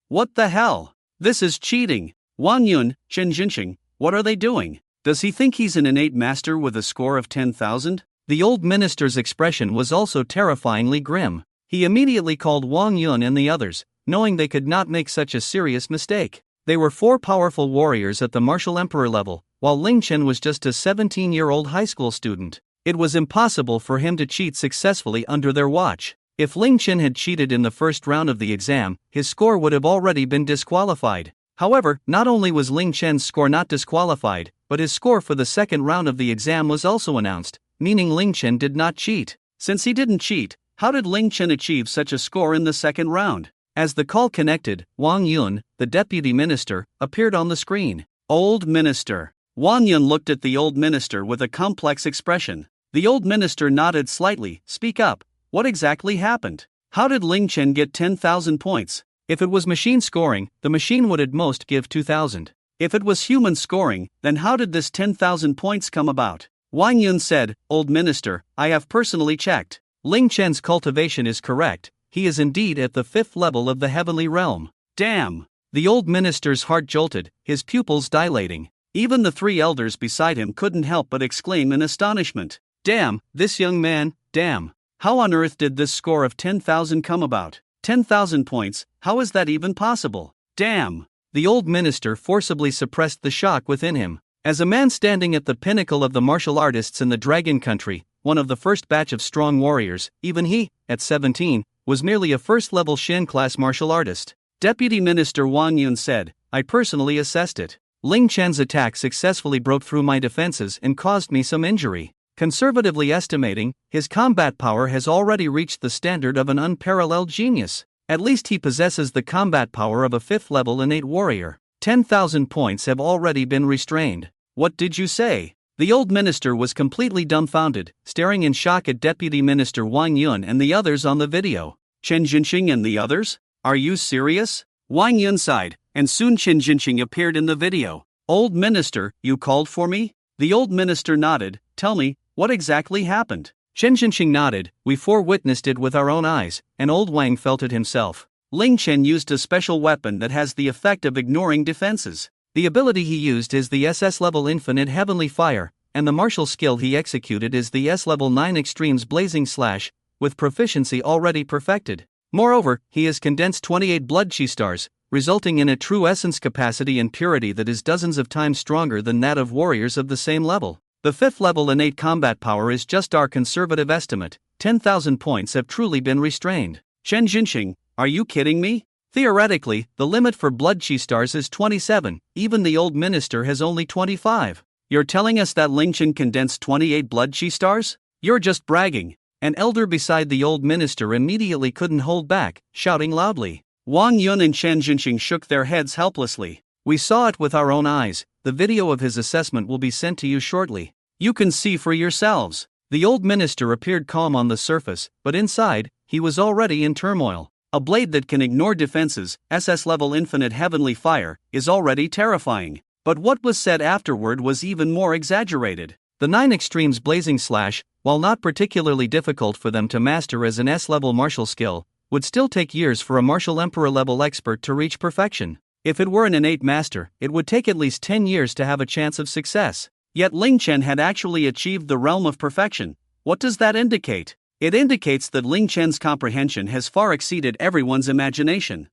Speaker 1: What the hell? This is cheating! Wang Yun, Chen Jinxing, what are they doing? Does he think he's an innate master with a score of 10,000? The old minister's expression was also terrifyingly grim. He immediately called Wang Yun and the others, knowing they could not make such a serious mistake. They were 4 powerful warriors at the martial emperor level, while Ling Chen was just a 17-year-old high school student. It was impossible for him to cheat successfully under their watch. If Ling Chen had cheated in the first round of the exam, his score would have already been disqualified. However, not only was Ling Chen's score not disqualified, but his score for the second round of the exam was also announced, meaning Ling Chen did not cheat. Since he didn't cheat, how did Ling Chen achieve such a score in the second round? As the call connected, Wang Yun, the deputy minister, appeared on the screen. Old minister. Wang Yun looked at the old minister with a complex expression. The old minister nodded slightly. Speak up. What exactly happened? How did Ling Chen get 10,000 points? If it was machine scoring, the machine would at most give 2,000. If it was human scoring, then how did this 10,000 points come about? Wang Yun said, Old minister, I have personally checked. Ling Chen's cultivation is correct. He is indeed at the 5th level of the heavenly realm. Damn! The old minister's heart jolted, his pupils dilating. Even the 3 elders beside him couldn't help but exclaim in astonishment. Damn, this young man, damn. How on earth did this score of 10,000 come about? 10,000 points, how is that even possible? Damn! The old minister forcibly suppressed the shock within him. As a man standing at the pinnacle of the martial artists in the Dragon Country, one of the first batch of strong warriors, even he, at 17, was merely a first-level Shin-class martial artist. Deputy Minister Wang Yun said, I personally assessed it. Ling Chen's attack successfully broke through my defenses and caused me some injury. Conservatively estimating, his combat power has already reached the standard of an unparalleled genius. At least he possesses the combat power of a 5th-level innate warrior. 10,000 points have already been restrained. What did you say? The old minister was completely dumbfounded, staring in shock at Deputy Minister Wang Yun and the others on the video. Chen Jinxing and the others? Are you serious? Wang Yun sighed, and soon Chen Jinxing appeared in the video. Old minister, you called for me? The old minister nodded. Tell me, what exactly happened? Chen Jinxing nodded. We 4 witnessed it with our own eyes, and old Wang felt it himself. Ling Chen used a special weapon that has the effect of ignoring defenses. The ability he used is the SS-level Infinite Heavenly Fire, and the martial skill he executed is the S-level 9 Extremes Blazing Slash, with proficiency already perfected. Moreover, he has condensed 28 blood chi stars, resulting in a true essence capacity and purity that is dozens of times stronger than that of warriors of the same level. The 5th level innate combat power is just our conservative estimate. 10,000 points have truly been restrained. Chen Jinxing, are you kidding me? Theoretically, the limit for blood chi stars is 27, even the old minister has only 25. You're telling us that Ling Chen condensed 28 blood chi stars? You're just bragging. An elder beside the old minister immediately couldn't hold back, shouting loudly. Wang Yun and Chen Jinxing shook their heads helplessly. We saw it with our own eyes. The video of his assessment will be sent to you shortly. You can see for yourselves. The old minister appeared calm on the surface, but inside, he was already in turmoil. A blade that can ignore defenses, SS-level infinite heavenly fire, is already terrifying. But what was said afterward was even more exaggerated. The 9 extremes blazing slash, while not particularly difficult for them to master as an S-level martial skill, would still take years for a martial emperor-level expert to reach perfection. If it were an innate master, it would take at least 10 years to have a chance of success. Yet Ling Chen had actually achieved the realm of perfection. What does that indicate? It indicates that Ling Chen's comprehension has far exceeded everyone's imagination.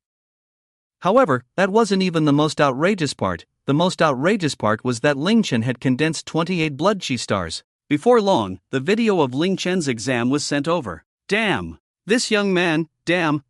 Speaker 1: However, that wasn't even the most outrageous part. The most outrageous part was that Ling Chen had condensed 28 blood chi stars. Before long, the video of Ling Chen's exam was sent over. Damn! This young man, damn!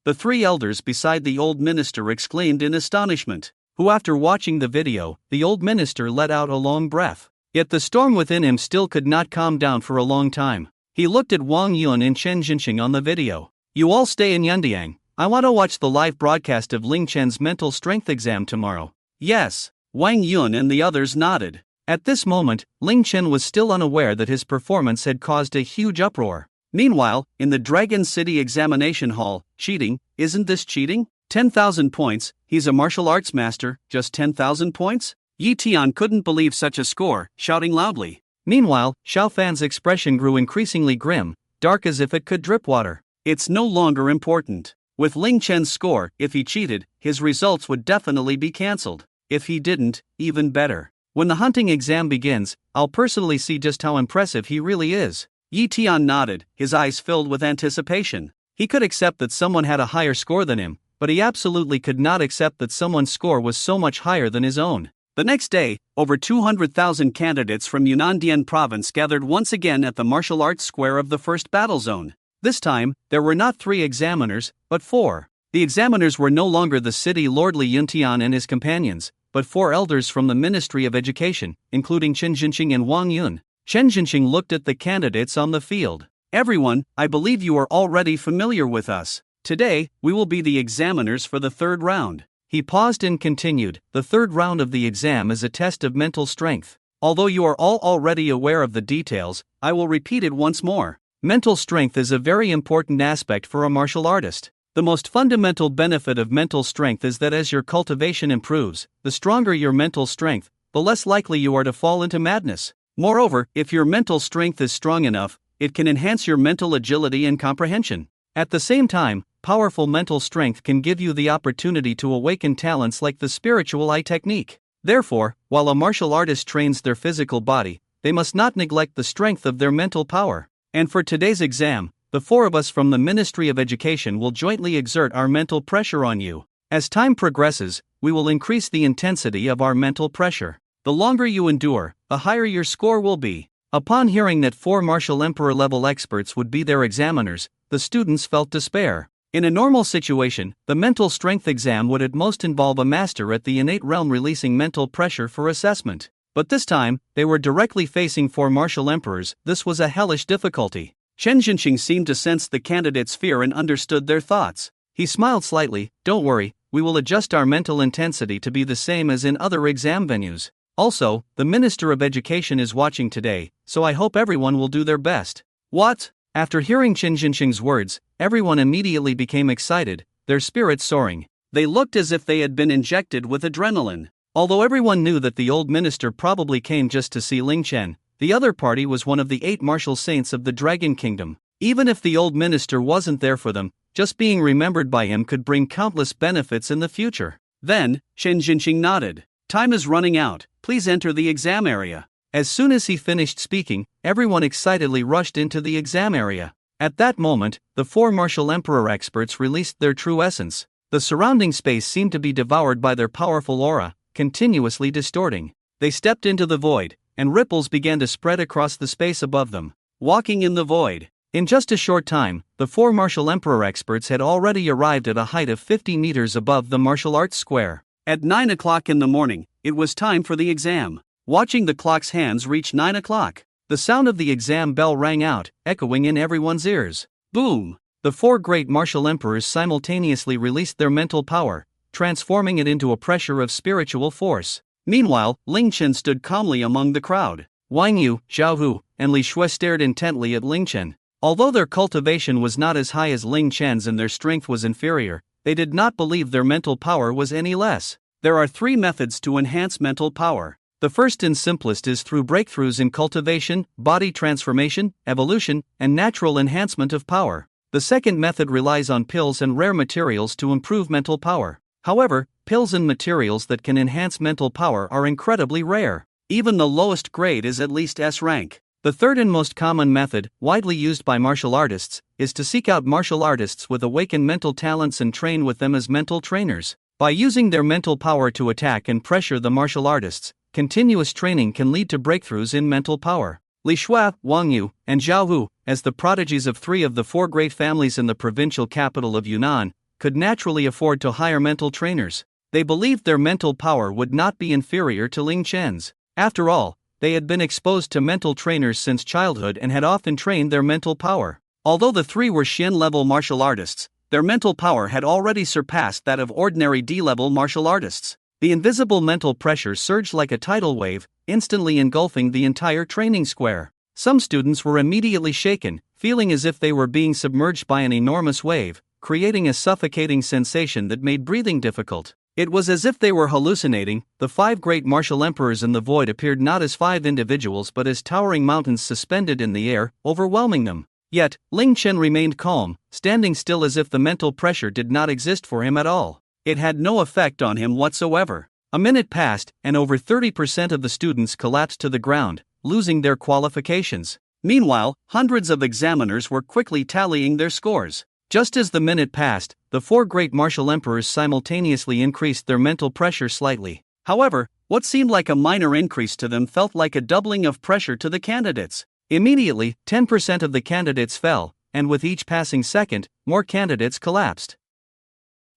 Speaker 1: The 3 elders beside the old minister exclaimed in astonishment. Who after watching the video, the old minister let out a long breath. Yet the storm within him still could not calm down for a long time. He looked at Wang Yun and Chen Jinxing on the video. You all stay in Yundiang. I want to watch the live broadcast of Ling Chen's mental strength exam tomorrow. Yes. Wang Yun and the others nodded. At this moment, Ling Chen was still unaware that his performance had caused a huge uproar. Meanwhile, in the Dragon City examination hall, cheating, isn't this cheating? 10,000 points, he's a martial arts master, just 10,000 points? Yi Tian couldn't believe such a score, shouting loudly. Meanwhile, Xiao Fan's expression grew increasingly grim, dark as if it could drip water. It's no longer important. With Ling Chen's score, if he cheated, his results would definitely be cancelled. If he didn't, even better. When the hunting exam begins, I'll personally see just how impressive he really is. Yi Tian nodded, his eyes filled with anticipation. He could accept that someone had a higher score than him, but he absolutely could not accept that someone's score was so much higher than his own. The next day, over 200,000 candidates from Yunnan province gathered once again at the martial arts square of the first battle zone. This time, there were not 3 examiners, but 4. The examiners were no longer the city lord Li Yuntian and his companions, but 4 elders from the Ministry of Education, including Chen Jinxing and Wang Yun. Chen Jinxing looked at the candidates on the field. Everyone, I believe you are already familiar with us. Today, we will be the examiners for the 3rd round. He paused and continued, the 3rd round of the exam is a test of mental strength. Although you are all already aware of the details, I will repeat it once more. Mental strength is a very important aspect for a martial artist. The most fundamental benefit of mental strength is that as your cultivation improves, the stronger your mental strength, the less likely you are to fall into madness. Moreover, if your mental strength is strong enough, it can enhance your mental agility and comprehension. At the same time, powerful mental strength can give you the opportunity to awaken talents like the spiritual eye technique. Therefore, while a martial artist trains their physical body, they must not neglect the strength of their mental power. And for today's exam, the 4 of us from the Ministry of Education will jointly exert our mental pressure on you. As time progresses, we will increase the intensity of our mental pressure. The longer you endure, the higher your score will be. Upon hearing that 4 martial emperor level experts would be their examiners, the students felt despair. In a normal situation, the mental strength exam would at most involve a master at the innate realm releasing mental pressure for assessment. But this time, they were directly facing 4 martial emperors. This was a hellish difficulty. Chen Jinxing seemed to sense the candidates' fear and understood their thoughts. He smiled slightly. Don't worry, we will adjust our mental intensity to be the same as in other exam venues. Also, the Minister of Education is watching today, so I hope everyone will do their best. What? After hearing Chen Jinxing's words, everyone immediately became excited, their spirits soaring. They looked as if they had been injected with adrenaline. Although everyone knew that the old minister probably came just to see Ling Chen, the other party was one of the 8 martial saints of the Dragon Kingdom. Even if the old minister wasn't there for them, just being remembered by him could bring countless benefits in the future. Then, Chen Jinxing nodded. Time is running out, please enter the exam area. As soon as he finished speaking, everyone excitedly rushed into the exam area. At that moment, the four martial emperor experts released their true essence. The surrounding space seemed to be devoured by their powerful aura, continuously distorting. They stepped into the void, and ripples began to spread across the space above them. Walking in the void. In just a short time, the four martial emperor experts had already arrived at a height of 50 meters above the martial arts square. At 9 o'clock in the morning, it was time for the exam. Watching the clock's hands reach 9 o'clock, the sound of the exam bell rang out, echoing in everyone's ears. Boom! The four great martial emperors simultaneously released their mental power, transforming it into a pressure of spiritual force. Meanwhile, Ling Chen stood calmly among the crowd. Wang Yu, Zhao Hu, and Li Shui stared intently at Ling Chen. Although their cultivation was not as high as Ling Chen's and their strength was inferior, they did not believe their mental power was any less. There are three methods to enhance mental power. The first and simplest is through breakthroughs in cultivation, body transformation, evolution, and natural enhancement of power. The second method relies on pills and rare materials to improve mental power. However, pills and materials that can enhance mental power are incredibly rare. Even the lowest grade is at least S rank. The third and most common method, widely used by martial artists, is to seek out martial artists with awakened mental talents and train with them as mental trainers. By using their mental power to attack and pressure the martial artists, continuous training can lead to breakthroughs in mental power. Li Shui, Wang Yu, and Zhao Hu, as the prodigies of three of the four great families in the provincial capital of Yunnan, could naturally afford to hire mental trainers. They believed their mental power would not be inferior to Ling Chen's. After all, they had been exposed to mental trainers since childhood and had often trained their mental power. Although the three were Shen-level martial artists, their mental power had already surpassed that of ordinary D-level martial artists. The invisible mental pressure surged like a tidal wave, instantly engulfing the entire training square. Some students were immediately shaken, feeling as if they were being submerged by an enormous wave, creating a suffocating sensation that made breathing difficult. It was as if they were hallucinating. The five great martial emperors in the void appeared not as five individuals but as towering mountains suspended in the air, overwhelming them. Yet, Ling Chen remained calm, standing still as if the mental pressure did not exist for him at all. It had no effect on him whatsoever. A minute passed, and over 30% of the students collapsed to the ground, losing their qualifications. Meanwhile, hundreds of examiners were quickly tallying their scores. Just as the minute passed, the four great martial emperors simultaneously increased their mental pressure slightly. However, what seemed like a minor increase to them felt like a doubling of pressure to the candidates. Immediately, 10% of the candidates fell, and with each passing second, more candidates collapsed.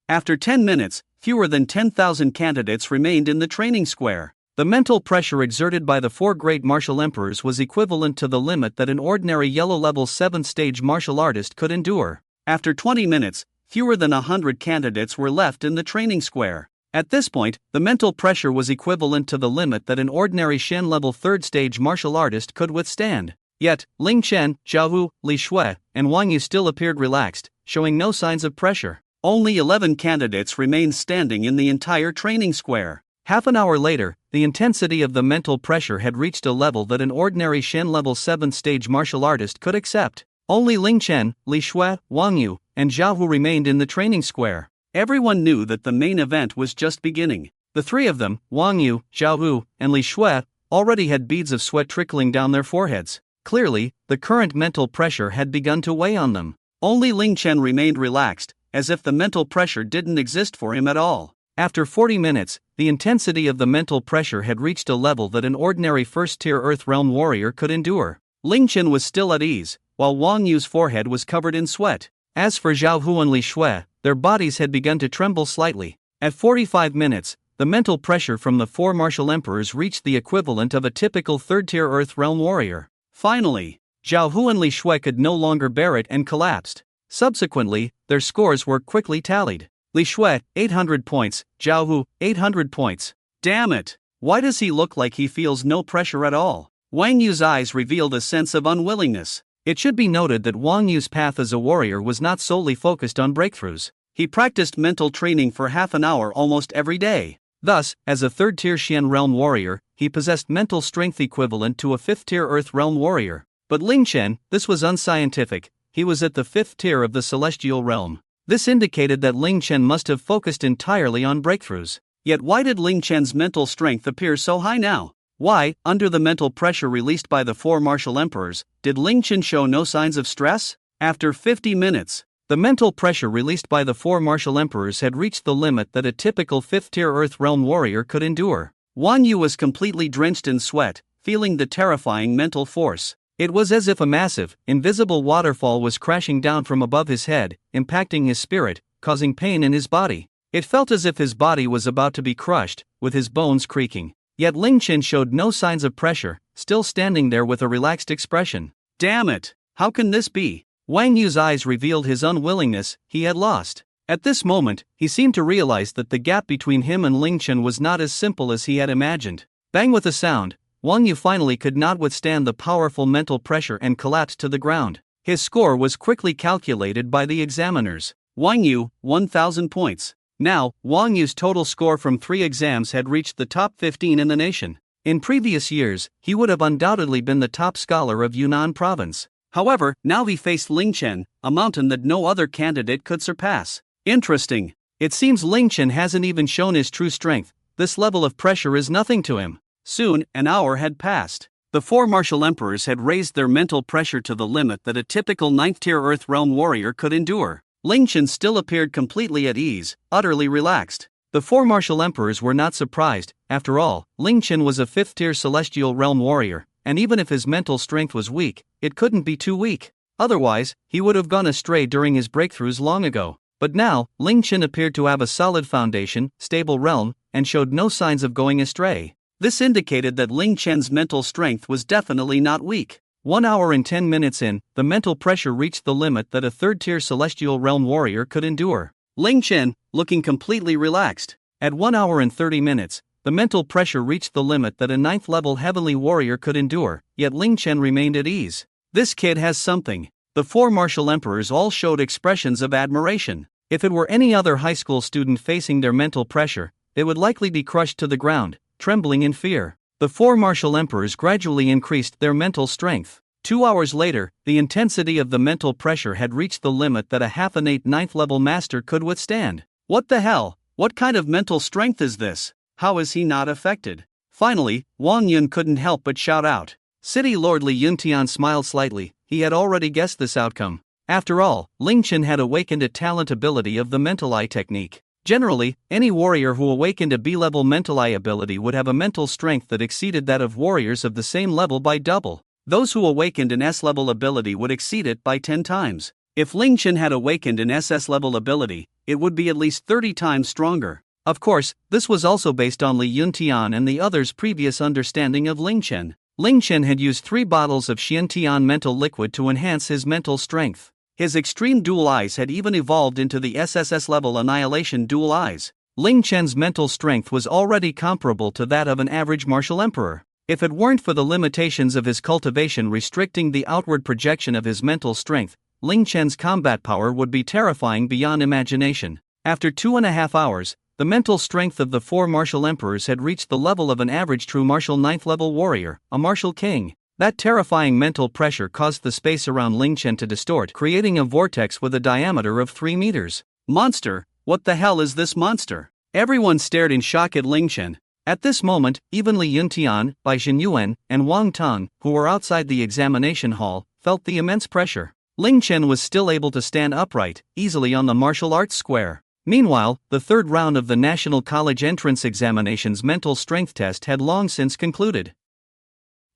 Speaker 1: After 10 minutes, fewer than 10,000 candidates remained in the training square. The mental pressure exerted by the four great martial emperors was equivalent to the limit that an ordinary yellow-level 7th stage martial artist could endure. After 20 minutes, fewer than 100 candidates were left in the training square. At this point, the mental pressure was equivalent to the limit that an ordinary Shen-level 3rd stage martial artist could withstand. Yet, Ling Chen, Zhao Hu, Li Shui, and Wang Yu still appeared relaxed, showing no signs of pressure. Only 11 candidates remained standing in the entire training square. Half an hour later, the intensity of the mental pressure had reached a level that an ordinary Shen-level 7th stage martial artist could accept. Only Ling Chen, Li Shui, Wang Yu, and Zhao Hu remained in the training square. Everyone knew that the main event was just beginning. The three of them, Wang Yu, Zhao Hu, and Li Shui, already had beads of sweat trickling down their foreheads. Clearly, the current mental pressure had begun to weigh on them. Only Ling Chen remained relaxed, as if the mental pressure didn't exist for him at all. After 40 minutes, the intensity of the mental pressure had reached a level that an ordinary first-tier Earth Realm warrior could endure. Ling Chen was still at ease, while Wang Yu's forehead was covered in sweat. As for Zhao Hu and Li Shui, their bodies had begun to tremble slightly. At 45 minutes, the mental pressure from the four martial emperors reached the equivalent of a typical third-tier Earth Realm warrior. Finally, Zhao Hu and Li Shui could no longer bear it and collapsed. Subsequently, their scores were quickly tallied. Li Shui, 800 points, Zhao Hu, 800 points. Damn it! Why does he look like he feels no pressure at all? Wang Yu's eyes revealed a sense of unwillingness. It should be noted that Wang Yu's path as a warrior was not solely focused on breakthroughs. He practiced mental training for half an hour almost every day. Thus, as a third-tier Xian Realm warrior, he possessed mental strength equivalent to a fifth-tier Earth Realm warrior. But Ling Chen, this was unscientific. He was at the fifth tier of the Celestial Realm. This indicated that Ling Chen must have focused entirely on breakthroughs. Yet why did Ling Chen's mental strength appear so high now? Why, under the mental pressure released by the four martial emperors, did Ling Chen show no signs of stress? After 50 minutes, the mental pressure released by the four martial emperors had reached the limit that a typical 5th-tier Earth Realm warrior could endure. Wang Yu was completely drenched in sweat, feeling the terrifying mental force. It was as if a massive, invisible waterfall was crashing down from above his head, impacting his spirit, causing pain in his body. It felt as if his body was about to be crushed, with his bones creaking. Yet Ling Chen showed no signs of pressure, still standing there with a relaxed expression. Damn it! How can this be? Wang Yu's eyes revealed his unwillingness. He had lost. At this moment, he seemed to realize that the gap between him and Ling Chen was not as simple as he had imagined. Bang! With a sound, Wang Yu finally could not withstand the powerful mental pressure and collapsed to the ground. His score was quickly calculated by the examiners. Wang Yu, 1,000 points. Now, Wang Yu's total score from 3 exams had reached the top 15 in the nation. In previous years, he would have undoubtedly been the top scholar of Yunnan province. However, now he faced Ling Chen, a mountain that no other candidate could surpass. Interesting. It seems Ling Chen hasn't even shown his true strength. This level of pressure is nothing to him. Soon, an hour had passed. The four martial emperors had raised their mental pressure to the limit that a typical 9th-tier Earth Realm warrior could endure. Ling Chen still appeared completely at ease, utterly relaxed. The four martial emperors were not surprised. After all, Ling Chen was a 5th-tier Celestial Realm warrior, and even if his mental strength was weak, it couldn't be too weak. Otherwise, he would have gone astray during his breakthroughs long ago. But now, Ling Chen appeared to have a solid foundation, stable realm, and showed no signs of going astray. This indicated that Ling Chen's mental strength was definitely not weak. 1 hour and 10 minutes in, the mental pressure reached the limit that a 3rd-tier Celestial Realm warrior could endure. Ling Chen, looking completely relaxed. At 1 hour and 30 minutes, the mental pressure reached the limit that a 9th-level Heavenly warrior could endure, yet Ling Chen remained at ease. This kid has something. The four martial emperors all showed expressions of admiration. If it were any other high school student facing their mental pressure, they would likely be crushed to the ground, trembling in fear. The four martial emperors gradually increased their mental strength. 2 hours later, the intensity of the mental pressure had reached the limit that a half-innate 9th-level master could withstand. What the hell? What kind of mental strength is this? How is he not affected? Finally, Wang Yun couldn't help but shout out. City Lord Li Yuntian smiled slightly. He had already guessed this outcome. After all, Ling Chen had awakened a talent ability of the mental eye technique. Generally, any warrior who awakened a B-level mental eye ability would have a mental strength that exceeded that of warriors of the same level by double. Those who awakened an S-level ability would exceed it by 10 times. If Ling Chen had awakened an SS-level ability, it would be at least 30 times stronger. Of course, this was also based on Li Yuntian and the others' previous understanding of Ling Chen. Ling Chen had used 3 bottles of Xiantian mental liquid to enhance his mental strength. His extreme dual eyes had even evolved into the SSSS-Level Annihilation dual eyes. Ling Chen's mental strength was already comparable to that of an average martial emperor. If it weren't for the limitations of his cultivation restricting the outward projection of his mental strength, Ling Chen's combat power would be terrifying beyond imagination. After 2.5 hours, the mental strength of the four martial emperors had reached the level of an average true martial 9th-level warrior, a martial king. That terrifying mental pressure caused the space around Ling Chen to distort, creating a vortex with a diameter of 3 meters. Monster! What the hell is this monster? Everyone stared in shock at Ling Chen. At this moment, even Li Yuntian, Bai Xinyuan, and Wang Tong, who were outside the examination hall, felt the immense pressure. Ling Chen was still able to stand upright, easily on the martial arts square. Meanwhile, the 3rd round of the National College Entrance Examination's mental strength test had long since concluded.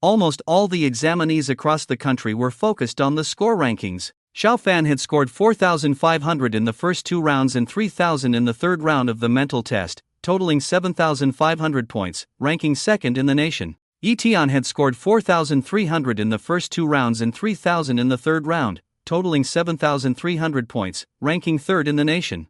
Speaker 1: Almost all the examinees across the country were focused on the score rankings. Xiao Fan had scored 4,500 in the first 2 rounds and 3,000 in the 3rd round of the mental test, totaling 7,500 points, ranking 2nd in the nation. Yi Tian had scored 4,300 in the first 2 rounds and 3,000 in the 3rd round, totaling 7,300 points, ranking 3rd in the nation.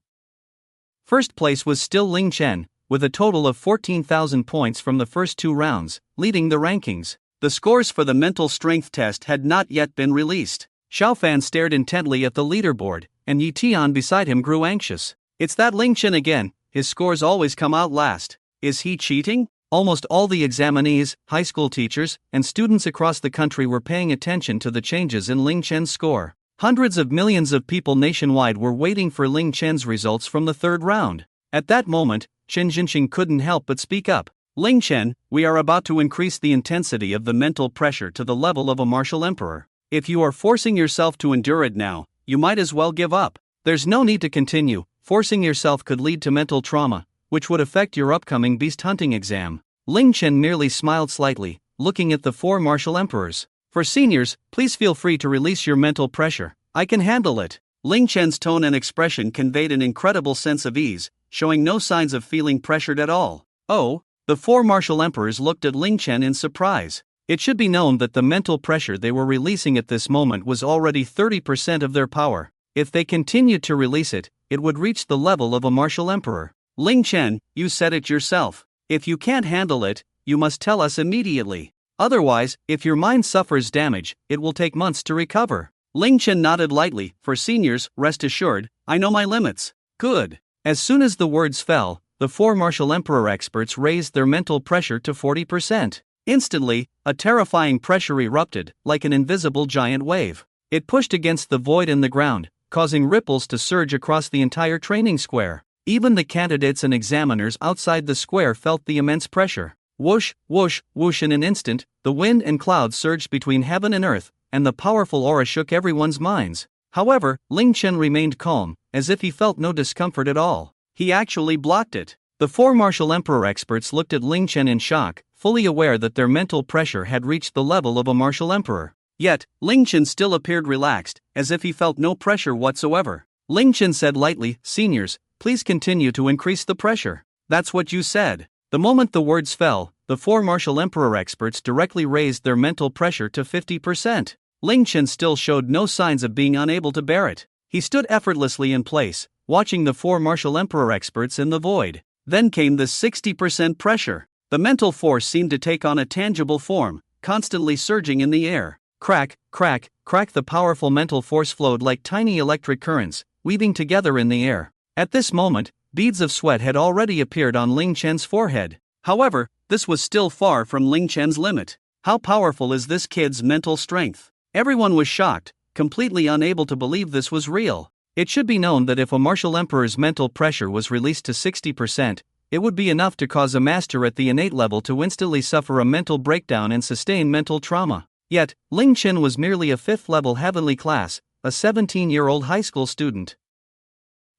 Speaker 1: First place was still Ling Chen, with a total of 14,000 points from the first 2 rounds, leading the rankings. The scores for the mental strength test had not yet been released. Xiao Fan stared intently at the leaderboard, and Yi Tian beside him grew anxious. It's that Ling Chen again, his scores always come out last. Is he cheating? Almost all the examinees, high school teachers, and students across the country were paying attention to the changes in Ling Chen's score. Hundreds of millions of people nationwide were waiting for Ling Chen's results from the 3rd round. At that moment, Chen Jinxing couldn't help but speak up. Ling Chen, we are about to increase the intensity of the mental pressure to the level of a martial emperor. If you are forcing yourself to endure it now, you might as well give up. There's no need to continue. Forcing yourself could lead to mental trauma, which would affect your upcoming beast hunting exam. Ling Chen merely smiled slightly, looking at the four martial emperors. For seniors, please feel free to release your mental pressure. I can handle it. Ling Chen's tone and expression conveyed an incredible sense of ease, showing no signs of feeling pressured at all. Oh, the four martial emperors looked at Ling Chen in surprise. It should be known that the mental pressure they were releasing at this moment was already 30% of their power. If they continued to release it, it would reach the level of a martial emperor. Ling Chen, you said it yourself. If you can't handle it, you must tell us immediately. Otherwise, if your mind suffers damage, it will take months to recover. Ling Chen nodded lightly. For seniors, rest assured, I know my limits. Good. As soon as the words fell, the four martial emperor experts raised their mental pressure to 40%. Instantly, a terrifying pressure erupted, like an invisible giant wave. It pushed against the void in the ground, causing ripples to surge across the entire training square. Even the candidates and examiners outside the square felt the immense pressure. Whoosh, whoosh, whoosh. In an instant, the wind and clouds surged between heaven and earth, and the powerful aura shook everyone's minds. However, Ling Chen remained calm, as if he felt no discomfort at all. He actually blocked it. The four martial emperor experts looked at Ling Chen in shock, fully aware that their mental pressure had reached the level of a martial emperor. Yet, Ling Chen still appeared relaxed, as if he felt no pressure whatsoever. Ling Chen said lightly, Seniors, please continue to increase the pressure. That's what you said. The moment the words fell, the four martial emperor experts directly raised their mental pressure to 50%. Ling Chen still showed no signs of being unable to bear it. He stood effortlessly in place, watching the four martial emperor experts in the void. Then came the 60% pressure. The mental force seemed to take on a tangible form, constantly surging in the air. Crack, crack, crack. The powerful mental force flowed like tiny electric currents, weaving together in the air. At this moment, beads of sweat had already appeared on Ling Chen's forehead. However, this was still far from Ling Chen's limit. How powerful is this kid's mental strength? Everyone was shocked, completely unable to believe this was real. It should be known that if a martial emperor's mental pressure was released to 60%, it would be enough to cause a master at the innate level to instantly suffer a mental breakdown and sustain mental trauma. Yet, Ling Chen was merely a 5th-level heavenly class, a 17-year-old high school student.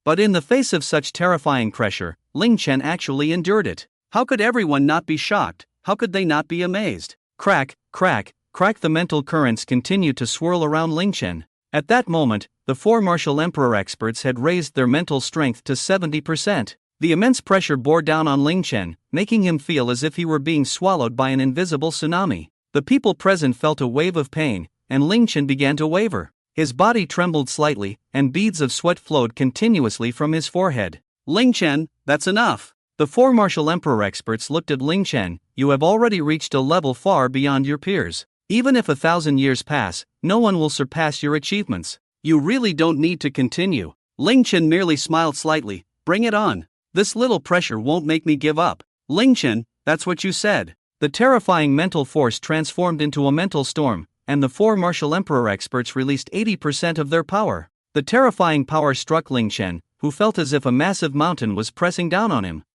Speaker 1: But in the face of such terrifying pressure, Ling Chen actually endured it. How could everyone not be shocked? How could they not be amazed? Crack, crack, crack. The mental currents continued to swirl around Ling Chen. At that moment, the four martial emperor experts had raised their mental strength to 70%. The immense pressure bore down on Ling Chen, making him feel as if he were being swallowed by an invisible tsunami. The people present felt a wave of pain, and Ling Chen began to waver. His body trembled slightly, and beads of sweat flowed continuously from his forehead. Ling Chen, that's enough. The four martial emperor experts looked at Ling Chen. You have already reached a level far beyond your peers. Even if 1,000 years pass, no one will surpass your achievements. You really don't need to continue. Ling Chen merely smiled slightly. Bring it on. This little pressure won't make me give up. Ling Chen, that's what you said. The terrifying mental force transformed into a mental storm, and the four martial emperor experts released 80% of their power. The terrifying power struck Ling Chen, who felt as if a massive mountain was pressing down on him.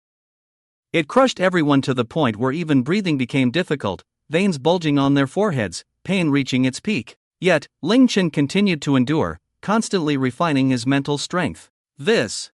Speaker 1: It crushed everyone to the point where even breathing became difficult, veins bulging on their foreheads, pain reaching its peak. Yet, Ling Chen continued to endure, constantly refining his mental strength. This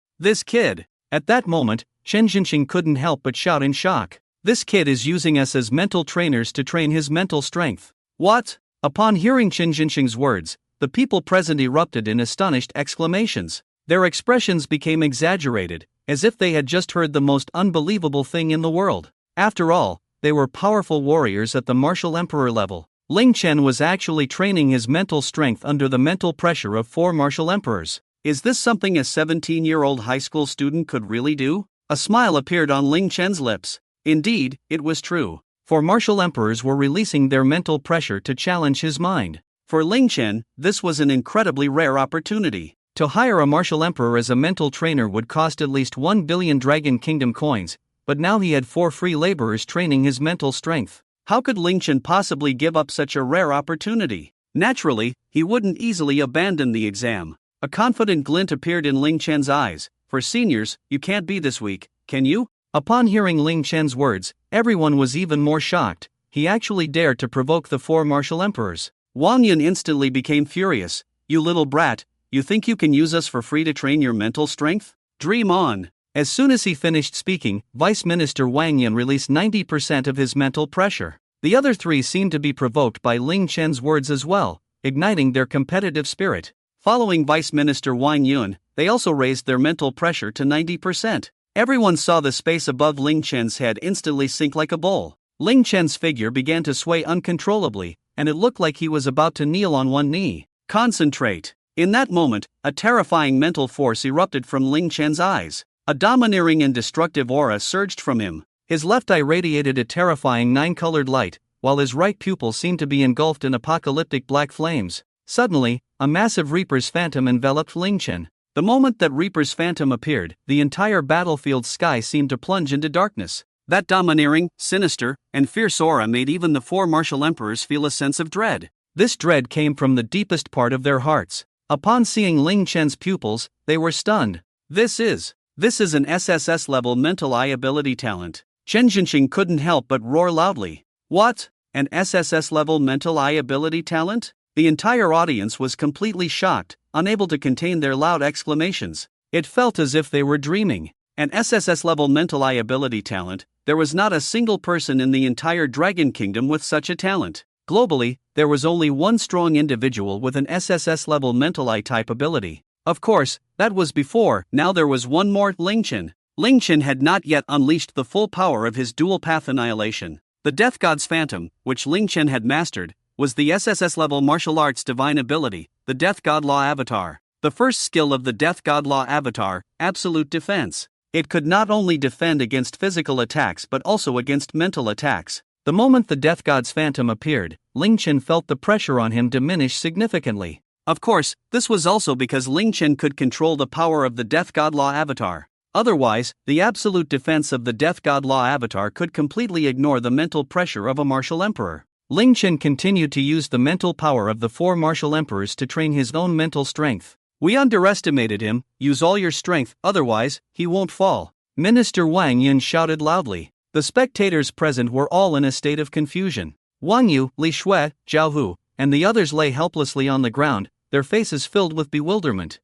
Speaker 1: kid. At that moment, Chen Jinxing couldn't help but shout in shock. This kid is using us as mental trainers to train his mental strength. What? Upon hearing Chen Jinxing's words, the people present erupted in astonished exclamations. Their expressions became exaggerated, as if they had just heard the most unbelievable thing in the world. After all, they were powerful warriors at the martial emperor level. Ling Chen was actually training his mental strength under the mental pressure of four martial emperors. Is this something a 17-year-old high school student could really do? A smile appeared on Ling Chen's lips. Indeed, it was true. Four martial emperors were releasing their mental pressure to challenge his mind. For Ling Chen, this was an incredibly rare opportunity. To hire a martial emperor as a mental trainer would cost at least 1 billion Dragon Kingdom coins, but now he had 4 free laborers training his mental strength. How could Ling Chen possibly give up such a rare opportunity? Naturally, he wouldn't easily abandon the exam. A confident glint appeared in Ling Chen's eyes. For seniors, you can't be this weak, can you? Upon hearing Ling Chen's words, everyone was even more shocked. He actually dared to provoke the four martial emperors. Wang Yun instantly became furious. You little brat, you think you can use us for free to train your mental strength? Dream on. As soon as he finished speaking, Vice Minister Wang Yun released 90% of his mental pressure. The other three seemed to be provoked by Ling Chen's words as well, igniting their competitive spirit. Following Vice Minister Wang Yun, they also raised their mental pressure to 90%. Everyone saw the space above Ling Chen's head instantly sink like a bowl. Ling Chen's figure began to sway uncontrollably, and it looked like he was about to kneel on one knee. Concentrate. In that moment, a terrifying mental force erupted from Ling Chen's eyes. A domineering and destructive aura surged from him. His left eye radiated a terrifying 9-colored light, while his right pupil seemed to be engulfed in apocalyptic black flames. Suddenly, a massive Reaper's phantom enveloped Ling Chen. The moment that Reaper's phantom appeared, the entire battlefield sky seemed to plunge into darkness. That domineering, sinister, and fierce aura made even the four martial emperors feel a sense of dread. This dread came from the deepest part of their hearts. Upon seeing Ling Chen's pupils, they were stunned. This is an SSS-level mental eye ability talent. Chen Jinxing couldn't help but roar loudly. What? An SSS-level mental eye ability talent? The entire audience was completely shocked, unable to contain their loud exclamations. It felt as if they were dreaming. An SSS-level mental eye ability talent. There was not a single person in the entire Dragon Kingdom with such a talent. Globally, there was only one strong individual with an SSS-level mental eye type ability. Of course, that was before. Now there was one more, Ling Chen. Ling Chen had not yet unleashed the full power of his dual path annihilation. The Death God's Phantom, which Ling Chen had mastered, was the SSS-level martial arts divine ability, the Death God Law Avatar. The first skill of the Death God Law Avatar, Absolute Defense. It could not only defend against physical attacks but also against mental attacks. The moment the Death God's Phantom appeared, Ling Chen felt the pressure on him diminish significantly. Of course, this was also because Ling Chen could control the power of the Death God Law Avatar. Otherwise, the absolute defense of the Death God Law Avatar could completely ignore the mental pressure of a martial emperor. Ling Chen continued to use the mental power of the four martial emperors to train his own mental strength. We underestimated him. Use all your strength, otherwise, he won't fall. Minister Wang Yun shouted loudly. The spectators present were all in a state of confusion. Wang Yu, Li Shui, Zhao Hu, and the others lay helplessly on the ground, their faces filled with bewilderment.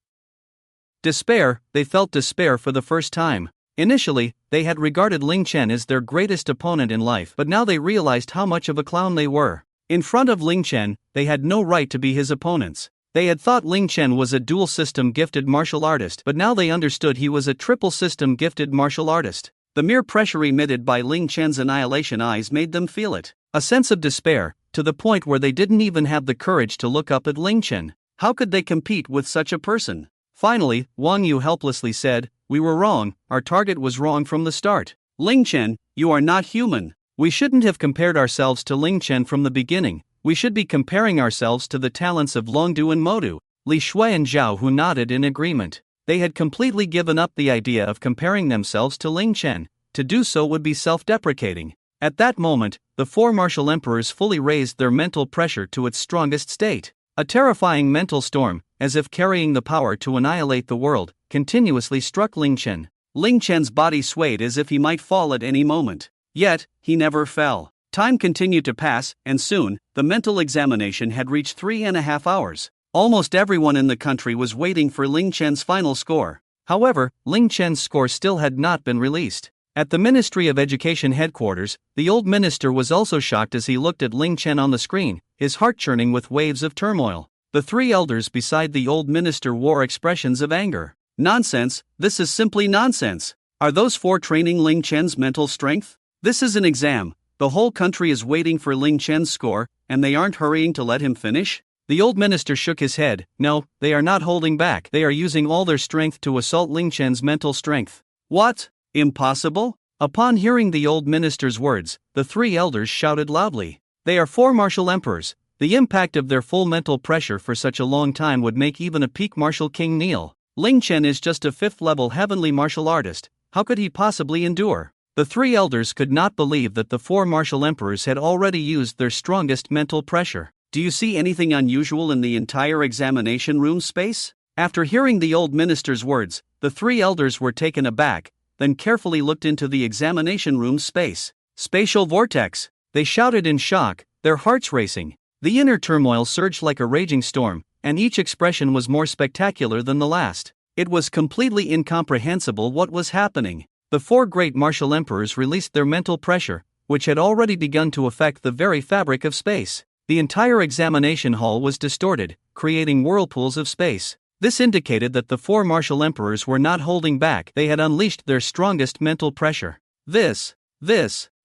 Speaker 1: Despair. They felt despair for the first time. Initially, they had regarded Ling Chen as their greatest opponent in life, but now they realized how much of a clown they were. In front of Ling Chen, they had no right to be his opponents. They had thought Ling Chen was a dual-system gifted martial artist, but now they understood he was a triple-system gifted martial artist. The mere pressure emitted by Ling Chen's annihilation eyes made them feel it. A sense of despair, to the point where they didn't even have the courage to look up at Ling Chen. How could they compete with such a person? Finally, Wang Yu helplessly said, "We were wrong, our target was wrong from the start. Ling Chen, you are not human. We shouldn't have compared ourselves to Ling Chen from the beginning. We should be comparing ourselves to the talents of Longdu and Modu." Li Shui and Zhao Hu nodded in agreement. They had completely given up the idea of comparing themselves to Ling Chen. To do so would be self-deprecating. At that moment, the four martial emperors fully raised their mental pressure to its strongest state. A terrifying mental storm, as if carrying the power to annihilate the world, continuously struck Ling Chen. Ling Chen's body swayed as if he might fall at any moment. Yet, he never fell. Time continued to pass, and soon, the mental examination had reached 3.5 hours. Almost everyone in the country was waiting for Ling Chen's final score. However, Ling Chen's score still had not been released. At the Ministry of Education headquarters, the old minister was also shocked as he looked at Ling Chen on the screen, his heart churning with waves of turmoil. The three elders beside the old minister wore expressions of anger. Nonsense, this is simply nonsense. Are those four training Ling Chen's mental strength? This is an exam. The whole country is waiting for Ling Chen's score, and they aren't hurrying to let him finish? The old minister shook his head. No, they are not holding back. They are using all their strength to assault Ling Chen's mental strength. What? Impossible? Upon hearing the old minister's words, the three elders shouted loudly. They are four martial emperors. The impact of their full mental pressure for such a long time would make even a peak martial king kneel. Ling Chen is just a 5th-level heavenly martial artist. How could he possibly endure? The three elders could not believe that the four martial emperors had already used their strongest mental pressure. Do you see anything unusual in the entire examination room space? After hearing the old minister's words, the three elders were taken aback, then carefully looked into the examination room space. Spatial vortex! They shouted in shock, their hearts racing. The inner turmoil surged like a raging storm, and each expression was more spectacular than the last. It was completely incomprehensible what was happening. The four great martial emperors released their mental pressure, which had already begun to affect the very fabric of space. The entire examination hall was distorted, creating whirlpools of space. This indicated that the four martial emperors were not holding back, they had unleashed their strongest mental pressure. This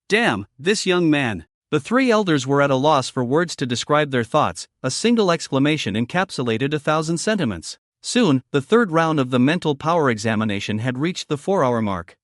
Speaker 1: young man. The three elders were at a loss for words to describe their thoughts, a single exclamation encapsulated 1,000 sentiments. Soon, the third round of the mental power examination had reached the 4-hour mark.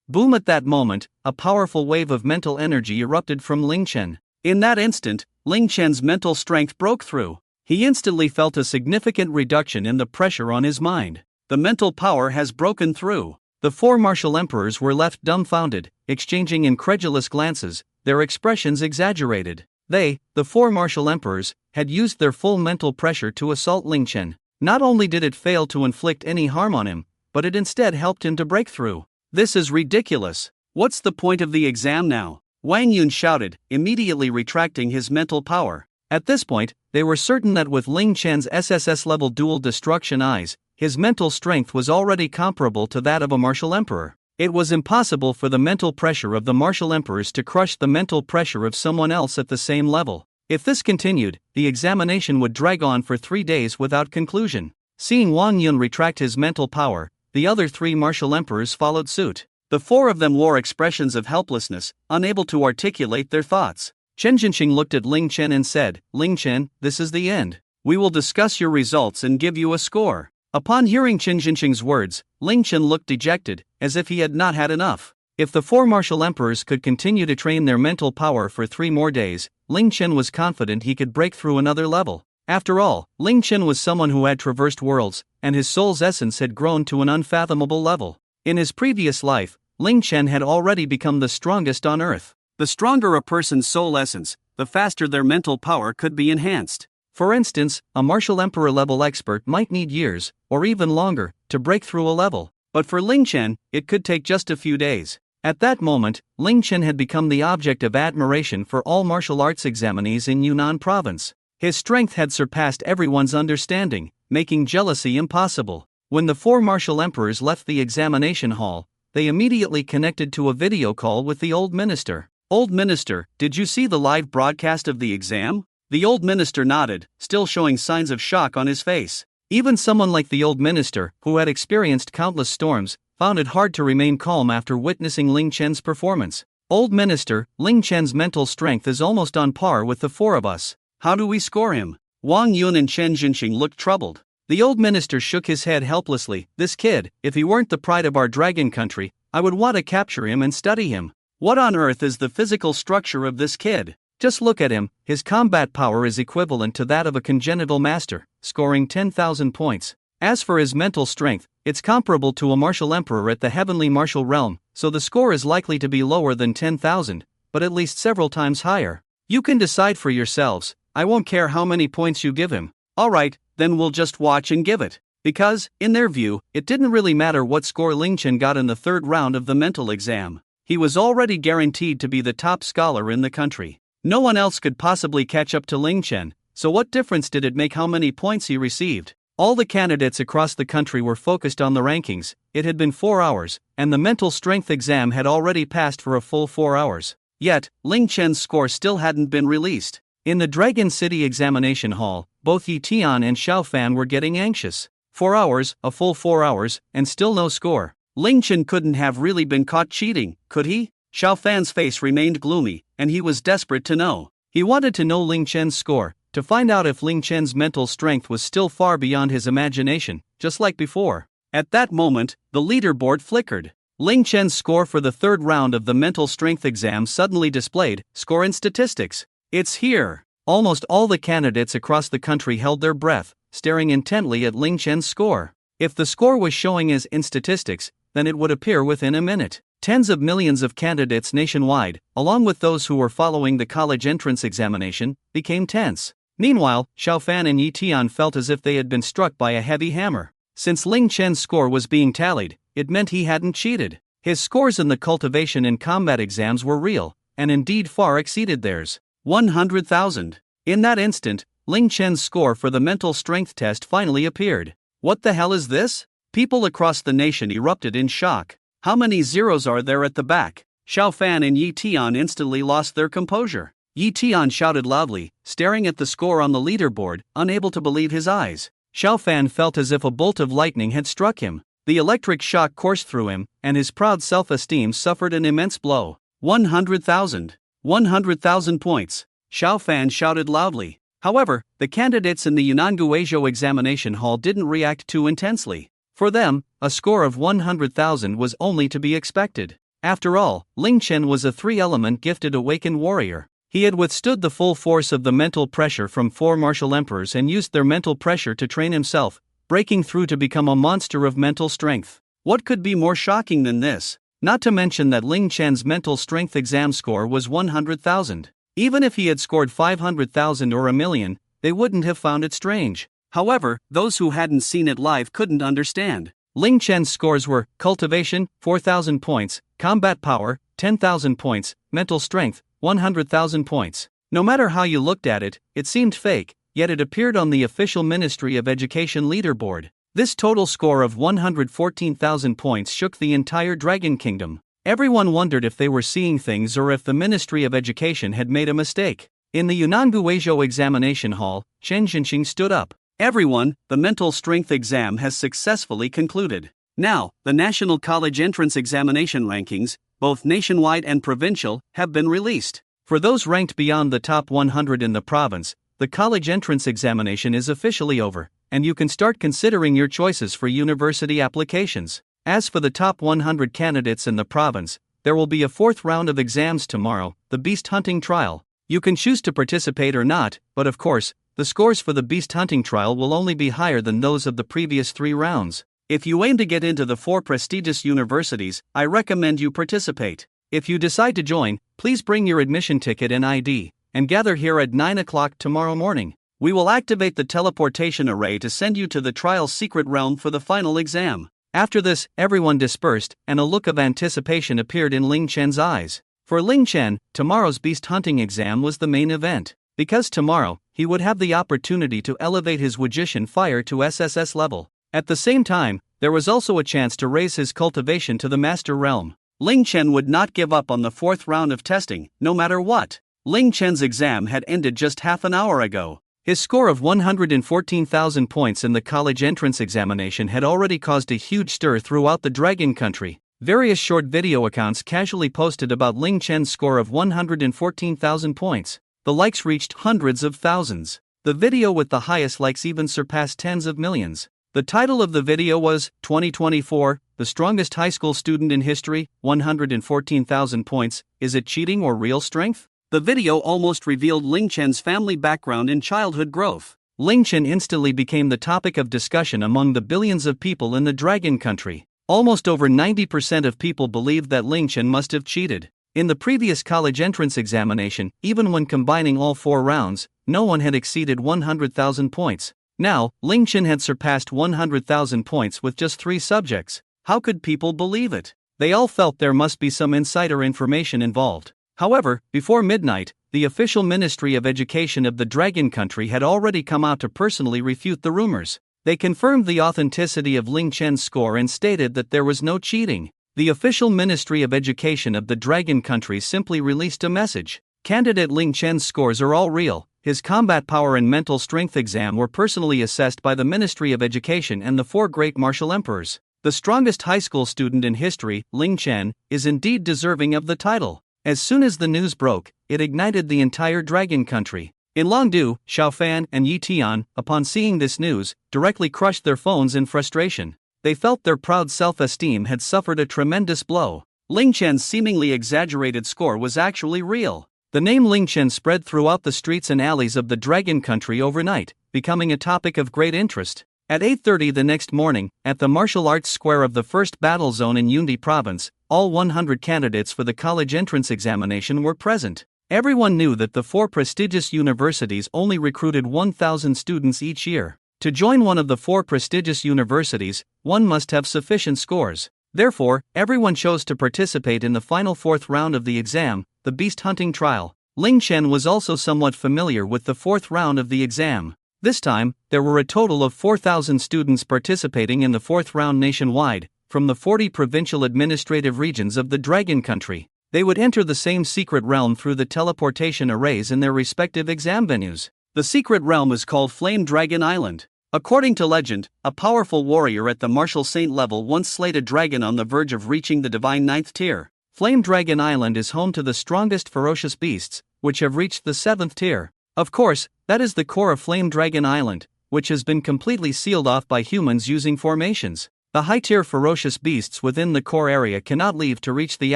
Speaker 1: Boom! At that moment, a powerful wave of mental energy erupted from Ling Chen. In that instant, Ling Chen's mental strength broke through. He instantly felt a significant reduction in the pressure on his mind. The mental power has broken through. The four martial emperors were left dumbfounded, exchanging incredulous glances, their expressions exaggerated. They, the four martial emperors, had used their full mental pressure to assault Ling Chen. Not only did it fail to inflict any harm on him, but it instead helped him to break through. This is ridiculous. What's the point of the exam now? Wang Yun shouted, immediately retracting his mental power. At this point, they were certain that with Ling Chen's SSSS-Level dual destruction eyes, his mental strength was already comparable to that of a martial emperor. It was impossible for the mental pressure of the martial emperors to crush the mental pressure of someone else at the same level. If this continued, the examination would drag on for 3 days without conclusion. Seeing Wang Yun retract his mental power, the other 3 martial emperors followed suit. The 4 of them wore expressions of helplessness, unable to articulate their thoughts. Chen Jinxing looked at Ling Chen and said, "Ling Chen, this is the end. We will discuss your results and give you a score." Upon hearing Chen Jinxing's words, Ling Chen looked dejected, as if he had not had enough. If the 4 martial emperors could continue to train their mental power for 3 more days, Ling Chen was confident he could break through another level. After all, Ling Chen was someone who had traversed worlds, and his soul's essence had grown to an unfathomable level. In his previous life, Ling Chen had already become the strongest on Earth. The stronger a person's soul essence, the faster their mental power could be enhanced. For instance, a martial emperor level expert might need years, or even longer, to break through a level. But for Ling Chen, it could take just a few days. At that moment, Ling Chen had become the object of admiration for all martial arts examinees in Yunnan province. His strength had surpassed everyone's understanding, making jealousy impossible. When the 4 martial emperors left the examination hall, they immediately connected to a video call with the old minister. "Old minister, did you see the live broadcast of the exam?" The old minister nodded, still showing signs of shock on his face. Even someone like the old minister, who had experienced countless storms, found it hard to remain calm after witnessing Ling Chen's performance. "Old minister, Ling Chen's mental strength is almost on par with the 4 of us. How do we score him?" Wang Yun and Chen Jinxing looked troubled. The old minister shook his head helplessly. "This kid, if he weren't the pride of our dragon country, I would want to capture him and study him. What on earth is the physical structure of this kid? Just look at him, his combat power is equivalent to that of a congenital master, scoring 10,000 points. As for his mental strength, it's comparable to a martial emperor at the heavenly martial realm, so the score is likely to be lower than 10,000, but at least several times higher. You can decide for yourselves, I won't care how many points you give him." "Alright, then we'll just watch and give it." Because, in their view, it didn't really matter what score Ling Chen got in the 3rd round of the mental exam. He was already guaranteed to be the top scholar in the country. No one else could possibly catch up to Ling Chen, so what difference did it make how many points he received? All the candidates across the country were focused on the rankings. It had been 4 hours, and the mental strength exam had already passed for a full 4 hours. Yet, Ling Chen's score still hadn't been released. In the Dragon City examination hall, both Yi Tian and Xiao Fan were getting anxious. 4 hours, a full 4 hours, and still no score. Ling Chen couldn't have really been caught cheating, could he? Xiao Fan's face remained gloomy, and he was desperate to know. He wanted to know Ling Chen's score, to find out if Ling Chen's mental strength was still far beyond his imagination, just like before. At that moment, the leaderboard flickered. Ling Chen's score for the 3rd round of the mental strength exam suddenly displayed, score in statistics. It's here. Almost all the candidates across the country held their breath, staring intently at Ling Chen's score. If the score was showing as in statistics, then it would appear within a minute. Tens of millions of candidates nationwide, along with those who were following the college entrance examination, became tense. Meanwhile, Xiao Fan and Yi Tian felt as if they had been struck by a heavy hammer. Since Ling Chen's score was being tallied, it meant he hadn't cheated. His scores in the cultivation and combat exams were real, and indeed far exceeded theirs. 100,000. In that instant, Ling Chen's score for the mental strength test finally appeared. What the hell is this? People across the nation erupted in shock. How many zeros are there at the back? Xiao Fan and Yi Tian instantly lost their composure. Yi Tian shouted loudly, staring at the score on the leaderboard, unable to believe his eyes. Xiao Fan felt as if a bolt of lightning had struck him. The electric shock coursed through him, and his proud self-esteem suffered an immense blow. 100,000. 100,000 points. Xiao Fan shouted loudly. However, the candidates in the Yunnan examination hall didn't react too intensely. For them, a score of 100,000 was only to be expected. After all, Ling Chen was a three-element gifted awakened warrior. He had withstood the full force of the mental pressure from 4 martial emperors and used their mental pressure to train himself, breaking through to become a monster of mental strength. What could be more shocking than this? Not to mention that Ling Chen's mental strength exam score was 100,000. Even if he had scored 500,000 or a million, they wouldn't have found it strange. However, those who hadn't seen it live couldn't understand. Ling Chen's scores were cultivation, 4,000 points, combat power, 10,000 points, mental strength, 100,000 points. No matter how you looked at it, it seemed fake, yet it appeared on the official Ministry of Education leaderboard. This total score of 114,000 points shook the entire Dragon Kingdom. Everyone wondered if they were seeing things or if the Ministry of Education had made a mistake. In the Yunnan examination hall, Chen Jinxing stood up. Everyone, the mental strength exam has successfully concluded. Now, the National College Entrance Examination rankings, both nationwide and provincial, have been released. For those ranked beyond the top 100 in the province, the college entrance examination is officially over, and you can start considering your choices for university applications. As for the top 100 candidates in the province, there will be a 4th round of exams tomorrow, the beast hunting trial. You can choose to participate or not, but of course, the scores for the beast hunting trial will only be higher than those of the previous 3 rounds. If you aim to get into the 4 prestigious universities, I recommend you participate. If you decide to join, please bring your admission ticket and ID, and gather here at 9 o'clock tomorrow morning. We will activate the teleportation array to send you to the trial's secret realm for the final exam. After this, everyone dispersed, and a look of anticipation appeared in Ling Chen's eyes. For Ling Chen, tomorrow's beast hunting exam was the main event. Because tomorrow, he would have the opportunity to elevate his Wujishan fire to SSS level. At the same time, there was also a chance to raise his cultivation to the master realm. Ling Chen would not give up on the 4th round of testing, no matter what. Ling Chen's exam had ended just half an hour ago. His score of 114,000 points in the college entrance examination had already caused a huge stir throughout the Dragon Country. Various short video accounts casually posted about Ling Chen's score of 114,000 points. The likes reached hundreds of thousands. The video with the highest likes even surpassed tens of millions. The title of the video was, 2024, the strongest high school student in history, 114,000 points, is it cheating or real strength? The video almost revealed Ling Chen's family background and childhood growth. Ling Chen instantly became the topic of discussion among the billions of people in the Dragon Country. Almost over 90% of people believed that Ling Chen must have cheated. In the previous college entrance examination, even when combining all 4 rounds, no one had exceeded 100,000 points. Now, Ling Chen had surpassed 100,000 points with just 3 subjects. How could people believe it? They all felt there must be some insider information involved. However, before midnight, the official Ministry of Education of the Dragon Country had already come out to personally refute the rumors. They confirmed the authenticity of Ling Chen's score and stated that there was no cheating. The official Ministry of Education of the Dragon Country simply released a message. Candidate Ling Chen's scores are all real. His combat power and mental strength exam were personally assessed by the Ministry of Education and the 4 great martial emperors. The strongest high school student in history, Ling Chen, is indeed deserving of the title. As soon as the news broke, it ignited the entire Dragon Country. In Longdu, Xiao Fan and Yi Tian, upon seeing this news, directly crushed their phones in frustration. They felt their proud self-esteem had suffered a tremendous blow. Ling Chen's seemingly exaggerated score was actually real. The name Ling Chen spread throughout the streets and alleys of the Dragon Country overnight, becoming a topic of great interest. At 8:30 the next morning, at the martial arts square of the first battle zone in Yundi Province, all 100 candidates for the college entrance examination were present. Everyone knew that the 4 prestigious universities only recruited 1,000 students each year. To join one of the 4 prestigious universities, one must have sufficient scores. Therefore, everyone chose to participate in the final 4th round of the exam, the beast hunting trial. Ling Chen was also somewhat familiar with the fourth round of the exam. This time, there were a total of 4,000 students participating in the fourth round nationwide, from the 40 provincial administrative regions of the Dragon Country. They would enter the same secret realm through the teleportation arrays in their respective exam venues. The secret realm is called Flame Dragon Island. According to legend, a powerful warrior at the martial saint level once slayed a dragon on the verge of reaching the divine 9th tier. Flame Dragon Island is home to the strongest ferocious beasts, which have reached the 7th tier. Of course, that is the core of Flame Dragon Island, which has been completely sealed off by humans using formations. The high-tier ferocious beasts within the core area cannot leave to reach the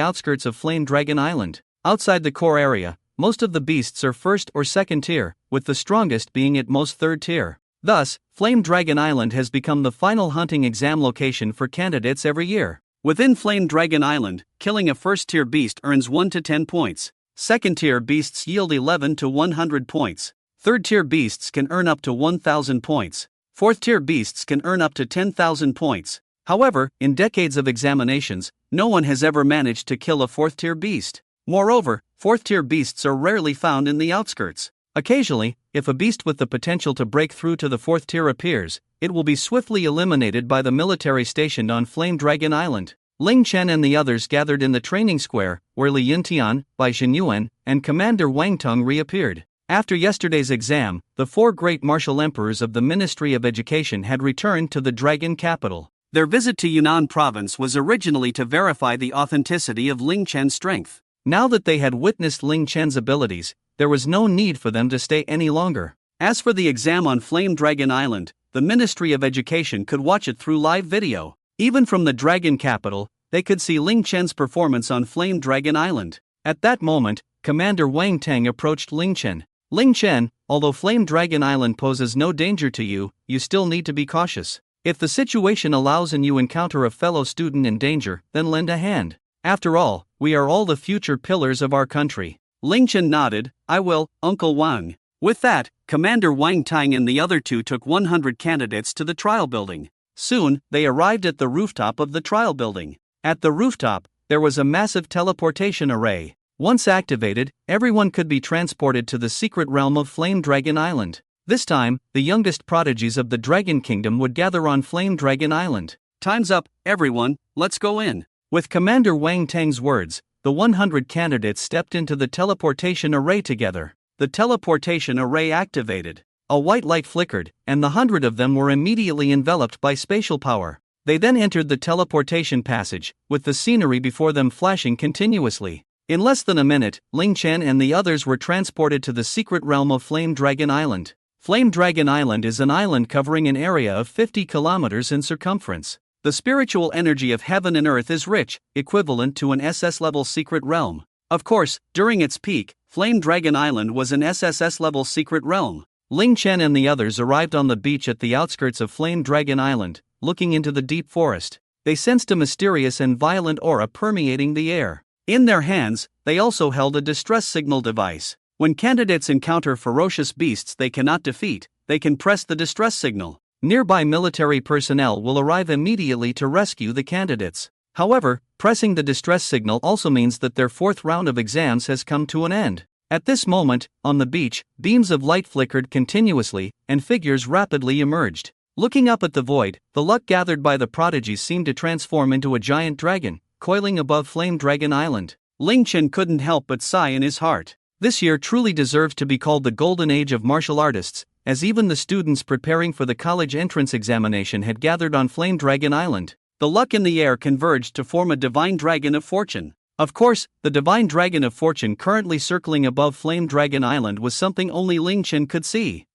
Speaker 1: outskirts of Flame Dragon Island. Outside the core area, most of the beasts are 1st or 2nd tier, with the strongest being at most 3rd tier. Thus, Flame Dragon Island has become the final hunting exam location for candidates every year. Within Flame Dragon Island, killing a 1st-tier beast earns 1 to 10 points. 2nd-tier beasts yield 11 to 100 points. 3rd-tier beasts can earn up to 1,000 points. 4th-tier beasts can earn up to 10,000 points. However, in decades of examinations, no one has ever managed to kill a 4th-tier beast. Moreover, 4th-tier beasts are rarely found in the outskirts. Occasionally, if a beast with the potential to break through to the 4th tier appears, it will be swiftly eliminated by the military stationed on Flame Dragon Island. Ling Chen and the others gathered in the training square, where Li Yuntian, Bai Xinyuan, and Commander Wang Tong reappeared. After yesterday's exam, the 4 great martial emperors of the Ministry of Education had returned to the Dragon capital. Their visit to Yunnan province was originally to verify the authenticity of Ling Chen's strength. Now that they had witnessed Ling Chen's abilities, there was no need for them to stay any longer. As for the exam on Flame Dragon Island, the Ministry of Education could watch it through live video. Even from the Dragon capital, they could see Ling Chen's performance on Flame Dragon Island. At that moment, Commander Wang Tang approached Ling Chen. Ling Chen, although Flame Dragon Island poses no danger to you, you still need to be cautious. If the situation allows and you encounter a fellow student in danger, then lend a hand. After all, we are all the future pillars of our country. Ling Chen nodded. I will, Uncle Wang. With that, Commander Wang Tang and the other 2 took 100 candidates to the trial building. Soon, they arrived at the rooftop of the trial building. At the rooftop, there was a massive teleportation array. Once activated, everyone could be transported to the secret realm of Flame Dragon Island. This time, the youngest prodigies of the Dragon Kingdom would gather on Flame Dragon Island. Time's up, everyone, let's go in. With Commander Wang Tang's words, the 100 candidates stepped into the teleportation array together. The teleportation array activated. A white light flickered, and the 100 of them were immediately enveloped by spatial power. They then entered the teleportation passage, with the scenery before them flashing continuously. In less than a minute, Ling Chen and the others were transported to the secret realm of Flame Dragon Island. Flame Dragon Island is an island covering an area of 50 kilometers in circumference. The spiritual energy of heaven and earth is rich, equivalent to an SS-level secret realm. Of course, during its peak, Flame Dragon Island was an SSSS-level secret realm. Ling Chen and the others arrived on the beach at the outskirts of Flame Dragon Island, looking into the deep forest. They sensed a mysterious and violent aura permeating the air. In their hands, they also held a distress signal device. When candidates encounter ferocious beasts they cannot defeat, they can press the distress signal. Nearby military personnel will arrive immediately to rescue the candidates. However, pressing the distress signal also means that their 4th round of exams has come to an end. At this moment, on the beach, beams of light flickered continuously, and figures rapidly emerged. Looking up at the void, the luck gathered by the prodigies seemed to transform into a giant dragon, coiling above Flame Dragon Island. Ling Chen couldn't help but sigh in his heart. This year truly deserves to be called the golden age of martial artists, as even the students preparing for the college entrance examination had gathered on Flame Dragon Island. The luck in the air converged to form a divine dragon of fortune. Of course, the divine dragon of fortune currently circling above Flame Dragon Island was something only Ling Chen could see.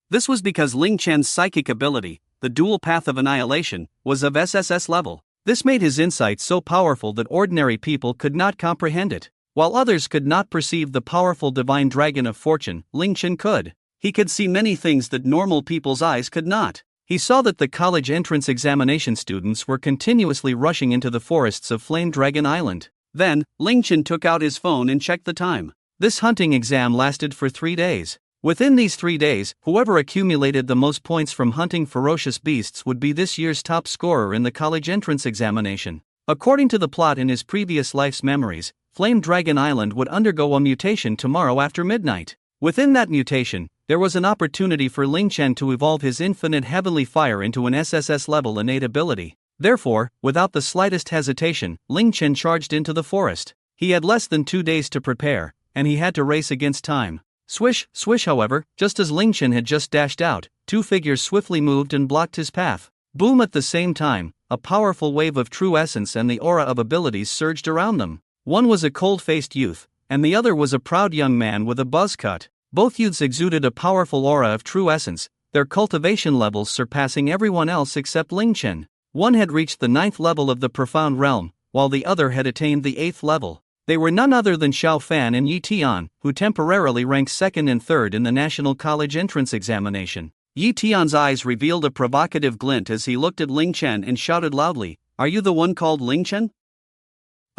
Speaker 1: This was because Ling Chen's psychic ability, the dual path of annihilation, was of SSS level. This made his insight so powerful that ordinary people could not comprehend it. While others could not perceive the powerful divine dragon of fortune, Ling Chen could. He could see many things that normal people's eyes could not. He saw that the college entrance examination students were continuously rushing into the forests of Flame Dragon Island. Then, Ling Chen took out his phone and checked the time. This hunting exam lasted for 3 days. Within these 3 days, whoever accumulated the most points from hunting ferocious beasts would be this year's top scorer in the college entrance examination. According to the plot in his previous life's memories, Flame Dragon Island would undergo a mutation tomorrow after midnight. Within that mutation, there was an opportunity for Ling Chen to evolve his infinite heavenly fire into an SSS-level innate ability. Therefore, without the slightest hesitation, Ling Chen charged into the forest. He had less than 2 days to prepare, and he had to race against time. Swish, swish however, just as Ling Chen had just dashed out, 2 figures swiftly moved and blocked his path. Boom! At the same time, a powerful wave of true essence and the aura of abilities surged around them. One was a cold-faced youth, and the other was a proud young man with a buzz cut. Both youths exuded a powerful aura of true essence, their cultivation levels surpassing everyone else except Ling Chen. One had reached the 9th level of the profound realm, while the other had attained the 8th level. They were none other than Xiao Fan and Yi Tian, who temporarily ranked 2nd and 3rd in the National College entrance examination. Yi Tian's eyes revealed a provocative glint as he looked at Ling Chen and shouted loudly, "Are you the one called Ling Chen?"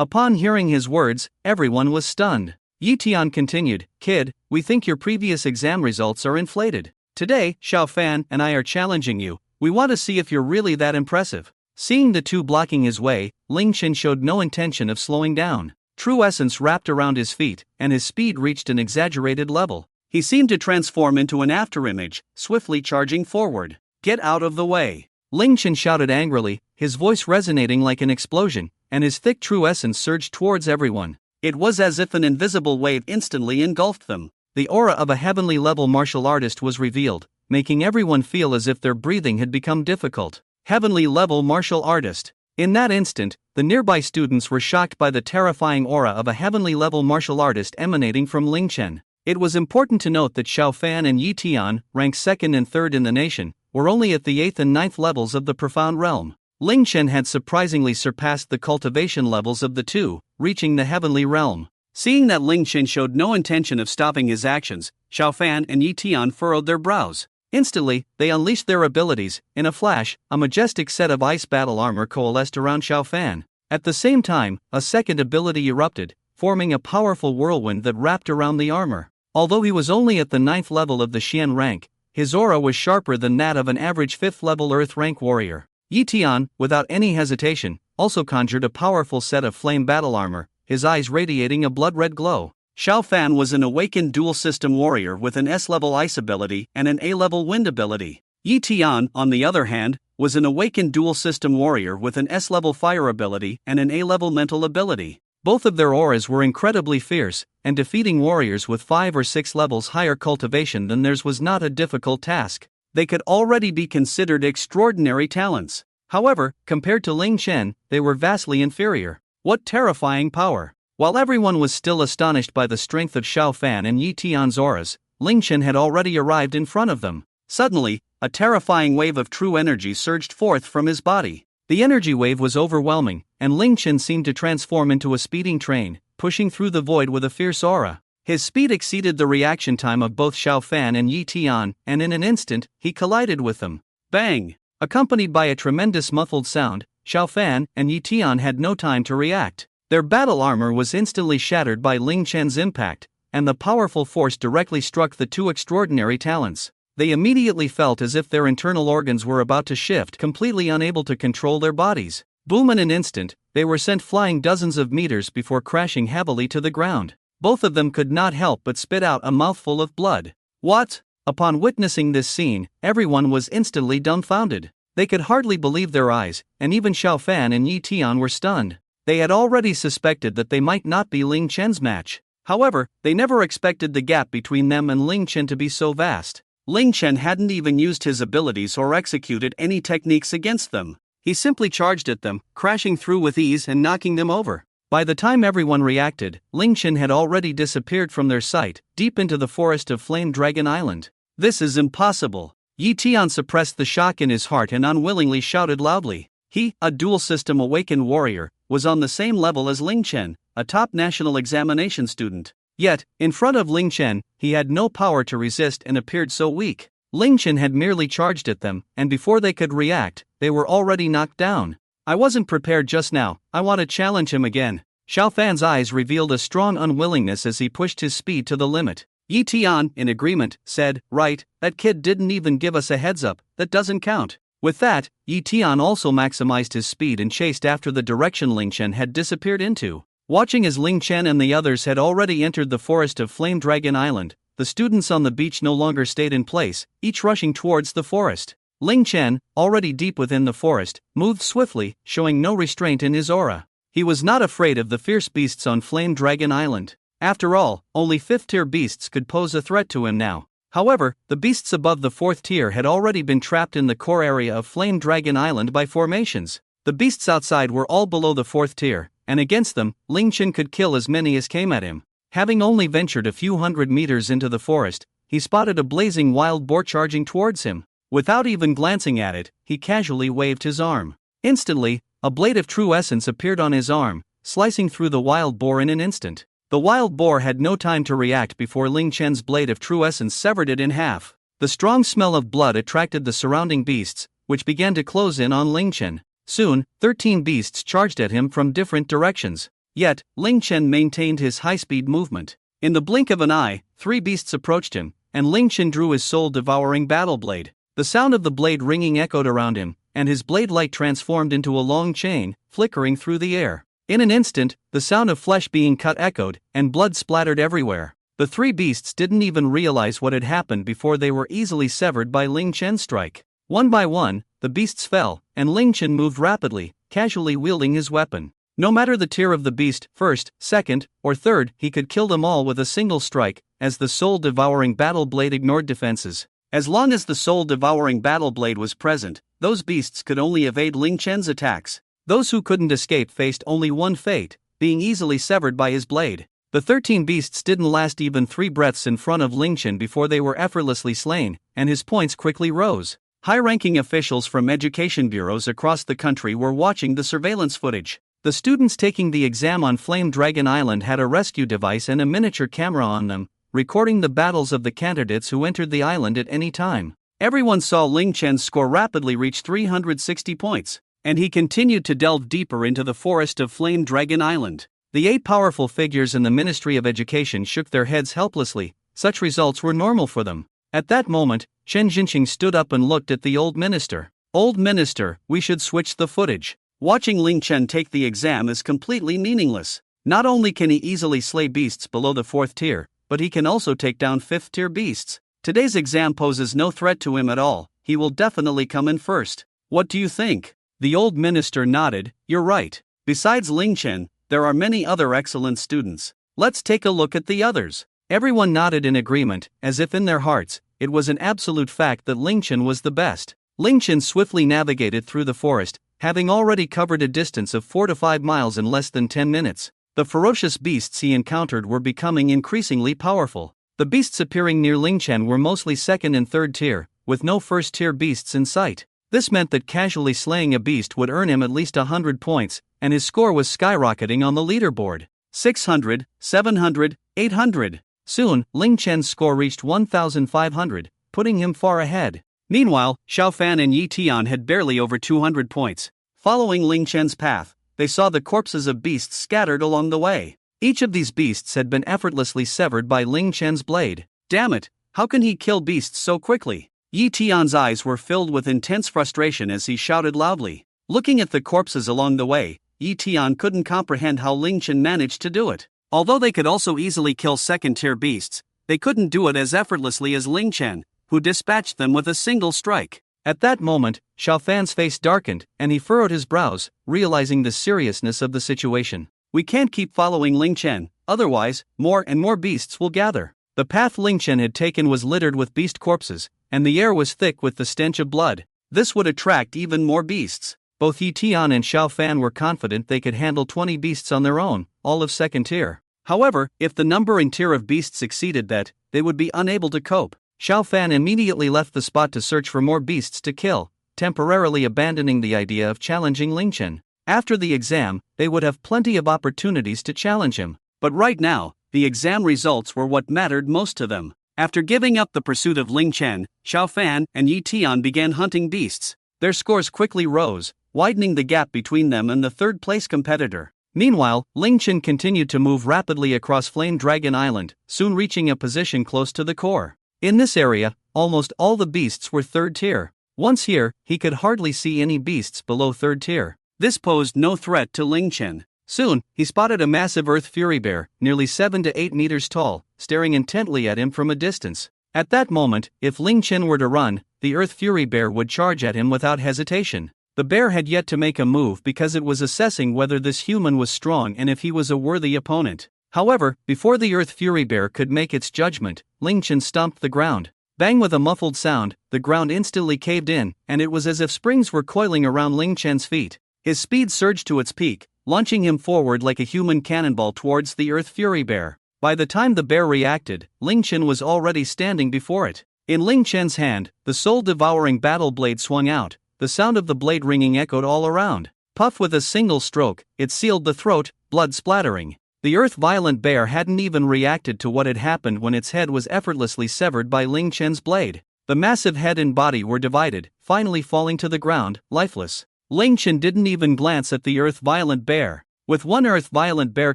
Speaker 1: Upon hearing his words, everyone was stunned. Yi Tian continued, "Kid, we think your previous exam results are inflated. Today, Xiao Fan and I are challenging you. We want to see if you're really that impressive." Seeing the two blocking his way, Ling Chen showed no intention of slowing down. True essence wrapped around his feet, and his speed reached an exaggerated level. He seemed to transform into an afterimage, swiftly charging forward. "Get out of the way!" Ling Chen shouted angrily, his voice resonating like an explosion, and his thick true essence surged towards everyone. It was as if an invisible wave instantly engulfed them. The aura of a heavenly level martial artist was revealed, making everyone feel as if their breathing had become difficult. Heavenly level martial artist. In that instant, the nearby students were shocked by the terrifying aura of a heavenly level martial artist emanating from Ling Chen. It was important to note that Xiao Fan and Yi Tian, ranked 2nd and 3rd in the nation, were only at the 8th and 9th levels of the profound realm. Ling Chen had surprisingly surpassed the cultivation levels of the two, reaching the heavenly realm. Seeing that Ling Chen showed no intention of stopping his actions, Xiao Fan and Yi Tian furrowed their brows. Instantly, they unleashed their abilities. In a flash, a majestic set of ice battle armor coalesced around Xiao Fan. At the same time, a second ability erupted, forming a powerful whirlwind that wrapped around the armor. Although he was only at the 9th level of the Xian rank, his aura was sharper than that of an average 5th level Earth rank warrior. Yi Tian, without any hesitation, also conjured a powerful set of flame battle armor, his eyes radiating a blood-red glow. Xiao Fan was an awakened dual-system warrior with an S-level ice ability and an A-level wind ability. Yi Tian, on the other hand, was an awakened dual-system warrior with an S-level fire ability and an A-level mental ability. Both of their auras were incredibly fierce, and defeating warriors with 5 or 6 levels higher cultivation than theirs was not a difficult task. They could already be considered extraordinary talents. However, compared to Ling Chen, they were vastly inferior. What terrifying power! While everyone was still astonished by the strength of Xiao Fan and Yi Tian's auras, Ling Chen had already arrived in front of them. Suddenly, a terrifying wave of true energy surged forth from his body. The energy wave was overwhelming, and Ling Chen seemed to transform into a speeding train, pushing through the void with a fierce aura. His speed exceeded the reaction time of both Xiao Fan and Yi Tian, and in an instant, he collided with them. Bang! Accompanied by a tremendous muffled sound, Xiao Fan and Yi Tian had no time to react. Their battle armor was instantly shattered by Ling Chen's impact, and the powerful force directly struck the two extraordinary talents. They immediately felt as if their internal organs were about to shift, completely unable to control their bodies. Boom! In an instant, they were sent flying dozens of meters before crashing heavily to the ground. Both of them could not help but spit out a mouthful of blood. What? Upon witnessing this scene, everyone was instantly dumbfounded. They could hardly believe their eyes, and even Xiao Fan and Yi Tian were stunned. They had already suspected that they might not be Ling Chen's match. However, they never expected the gap between them and Ling Chen to be so vast. Ling Chen hadn't even used his abilities or executed any techniques against them. He simply charged at them, crashing through with ease and knocking them over. By the time everyone reacted, Ling Chen had already disappeared from their sight, deep into the forest of Flame Dragon Island. This is impossible. Yi Tian suppressed the shock in his heart and unwillingly shouted loudly. He, a dual-system awakened warrior, was on the same level as Ling Chen, a top national examination student. Yet, in front of Ling Chen, he had no power to resist and appeared so weak. Ling Chen had merely charged at them, and before they could react, they were already knocked down. I wasn't prepared just now, I want to challenge him again. Xiao Fan's eyes revealed a strong unwillingness as he pushed his speed to the limit. Yi Tian, in agreement, said, "Right, that kid didn't even give us a heads up, that doesn't count." With that, Yi Tian also maximized his speed and chased after the direction Ling Chen had disappeared into. Watching as Ling Chen and the others had already entered the forest of Flame Dragon Island, the students on the beach no longer stayed in place, each rushing towards the forest. Ling Chen, already deep within the forest, moved swiftly, showing no restraint in his aura. He was not afraid of the fierce beasts on Flame Dragon Island. After all, only 5th-tier beasts could pose a threat to him now. However, the beasts above the 4th tier had already been trapped in the core area of Flame Dragon Island by formations. The beasts outside were all below the 4th tier, and against them, Ling Chen could kill as many as came at him. Having only ventured a few hundred meters into the forest, he spotted a blazing wild boar charging towards him. Without even glancing at it, he casually waved his arm. Instantly, a blade of true essence appeared on his arm, slicing through the wild boar in an instant. The wild boar had no time to react before Ling Chen's blade of true essence severed it in half. The strong smell of blood attracted the surrounding beasts, which began to close in on Ling Chen. Soon, 13 beasts charged at him from different directions. Yet, Ling Chen maintained his high-speed movement. In the blink of an eye, 3 beasts approached him, and Ling Chen drew his soul-devouring battle blade. The sound of the blade ringing echoed around him, and his blade light transformed into a long chain, flickering through the air. In an instant, the sound of flesh being cut echoed, and blood splattered everywhere. The 3 beasts didn't even realize what had happened before they were easily severed by Ling Chen's strike. One by one, the beasts fell, and Ling Chen moved rapidly, casually wielding his weapon. No matter the tier of the beast, 1st, 2nd, or 3rd, he could kill them all with a single strike, as the soul-devouring battle blade ignored defenses. As long as the soul-devouring battle blade was present, those beasts could only evade Ling Chen's attacks. Those who couldn't escape faced only one fate, being easily severed by his blade. The 13 beasts didn't last even 3 breaths in front of Ling Chen before they were effortlessly slain, and his points quickly rose. High-ranking officials from education bureaus across the country were watching the surveillance footage. The students taking the exam on Flame Dragon Island had a rescue device and a miniature camera on them, recording the battles of the candidates who entered the island at any time. Everyone saw Ling Chen's score rapidly reach 360 points, and he continued to delve deeper into the forest of Flame Dragon Island. The 8 powerful figures in the Ministry of Education shook their heads helplessly. Such results were normal for them. At that moment, Chen Jinqing stood up and looked at the old minister. "Old minister, we should switch the footage. Watching Ling Chen take the exam is completely meaningless. Not only can he easily slay beasts below the 4th tier, but he can also take down 5th tier beasts. Today's exam poses no threat to him at all. He will definitely come in first. What do you think?" The old minister nodded. "You're right. Besides Ling Chen, there are many other excellent students. Let's take a look at the others." Everyone nodded in agreement, as if in their hearts, it was an absolute fact that Ling Chen was the best. Ling Chen swiftly navigated through the forest, having already covered a distance of 4 to 5 miles in less than 10 minutes. The ferocious beasts he encountered were becoming increasingly powerful. The beasts appearing near Ling Chen were mostly 2nd and 3rd tier, with no 1st tier beasts in sight. This meant that casually slaying a beast would earn him at least 100 points, and his score was skyrocketing on the leaderboard. 600, 700, 800. Soon, Ling Chen's score reached 1,500, putting him far ahead. Meanwhile, Xiao Fan and Yi Tian had barely over 200 points. Following Ling Chen's path, they saw the corpses of beasts scattered along the way. Each of these beasts had been effortlessly severed by Ling Chen's blade. Damn it, how can he kill beasts so quickly? Yi Tian's eyes were filled with intense frustration as he shouted loudly. Looking at the corpses along the way, Yi Tian couldn't comprehend how Ling Chen managed to do it. Although they could also easily kill 2nd-tier beasts, they couldn't do it as effortlessly as Ling Chen, who dispatched them with a single strike. At that moment, Xiao Fan's face darkened, and he furrowed his brows, realizing the seriousness of the situation. "We can't keep following Ling Chen, otherwise, more and more beasts will gather." The path Ling Chen had taken was littered with beast corpses, and the air was thick with the stench of blood. This would attract even more beasts. Both Yi Tian and Xiao Fan were confident they could handle 20 beasts on their own, all of 2nd tier. However, if the number and tier of beasts exceeded that, they would be unable to cope. Xiao Fan immediately left the spot to search for more beasts to kill, temporarily abandoning the idea of challenging Ling Chen. After the exam, they would have plenty of opportunities to challenge him. But right now, the exam results were what mattered most to them. After giving up the pursuit of Ling Chen, Xiao Fan and Yi Tian began hunting beasts. Their scores quickly rose, widening the gap between them and the 3rd-place competitor. Meanwhile, Ling Chen continued to move rapidly across Flame Dragon Island, soon reaching a position close to the core. In this area, almost all the beasts were 3rd tier. Once here, he could hardly see any beasts below 3rd tier. This posed no threat to Ling Chen. Soon, he spotted a massive earth fury bear, nearly 7 to 8 meters tall, staring intently at him from a distance. At that moment, if Ling Chen were to run, the earth fury bear would charge at him without hesitation. The bear had yet to make a move because it was assessing whether this human was strong and if he was a worthy opponent. However, before the earth fury bear could make its judgment, Ling Chen stomped the ground. Bang! With a muffled sound, the ground instantly caved in, and it was as if springs were coiling around Ling Chen's feet. His speed surged to its peak, launching him forward like a human cannonball towards the earth fury bear. By the time the bear reacted, Ling Chen was already standing before it. In Ling Chen's hand, the soul-devouring battle blade swung out. The sound of the blade ringing echoed all around. Puff! With a single stroke, it sealed the throat, blood splattering. The earth-violent bear hadn't even reacted to what had happened when its head was effortlessly severed by Ling Chen's blade. The massive head and body were divided, finally falling to the ground, lifeless. Ling Chen didn't even glance at the earth-violent bear. With one earth-violent bear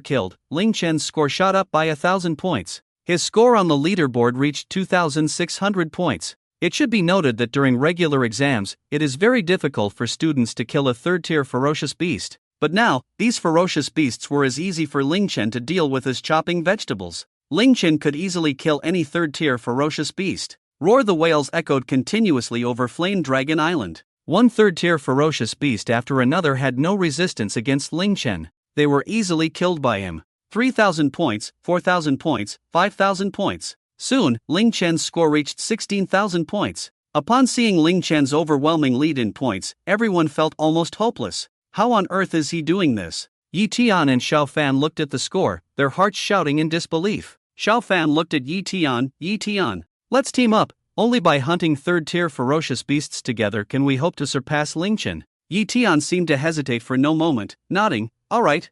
Speaker 1: killed, Ling Chen's score shot up by 1,000 points. His score on the leaderboard reached 2,600 points. It should be noted that during regular exams, it is very difficult for students to kill a third-tier ferocious beast. But now, these ferocious beasts were as easy for Ling Chen to deal with as chopping vegetables. Ling Chen could easily kill any third-tier ferocious beast. Roar! The wails echoed continuously over Flame Dragon Island. One third-tier ferocious beast after another had no resistance against Ling Chen. They were easily killed by him. 3,000 points, 4,000 points, 5,000 points. Soon, Ling Chen's score reached 16,000 points. Upon seeing Ling Chen's overwhelming lead in points, everyone felt almost hopeless. How on earth is he doing this? Yi Tian and Xiao Fan looked at the score, their hearts shouting in disbelief. Xiao Fan looked at Yi Tian. Let's team up. Only by hunting third-tier ferocious beasts together can we hope to surpass Ling Chen. Yi Tian seemed to hesitate for no moment, nodding, alright.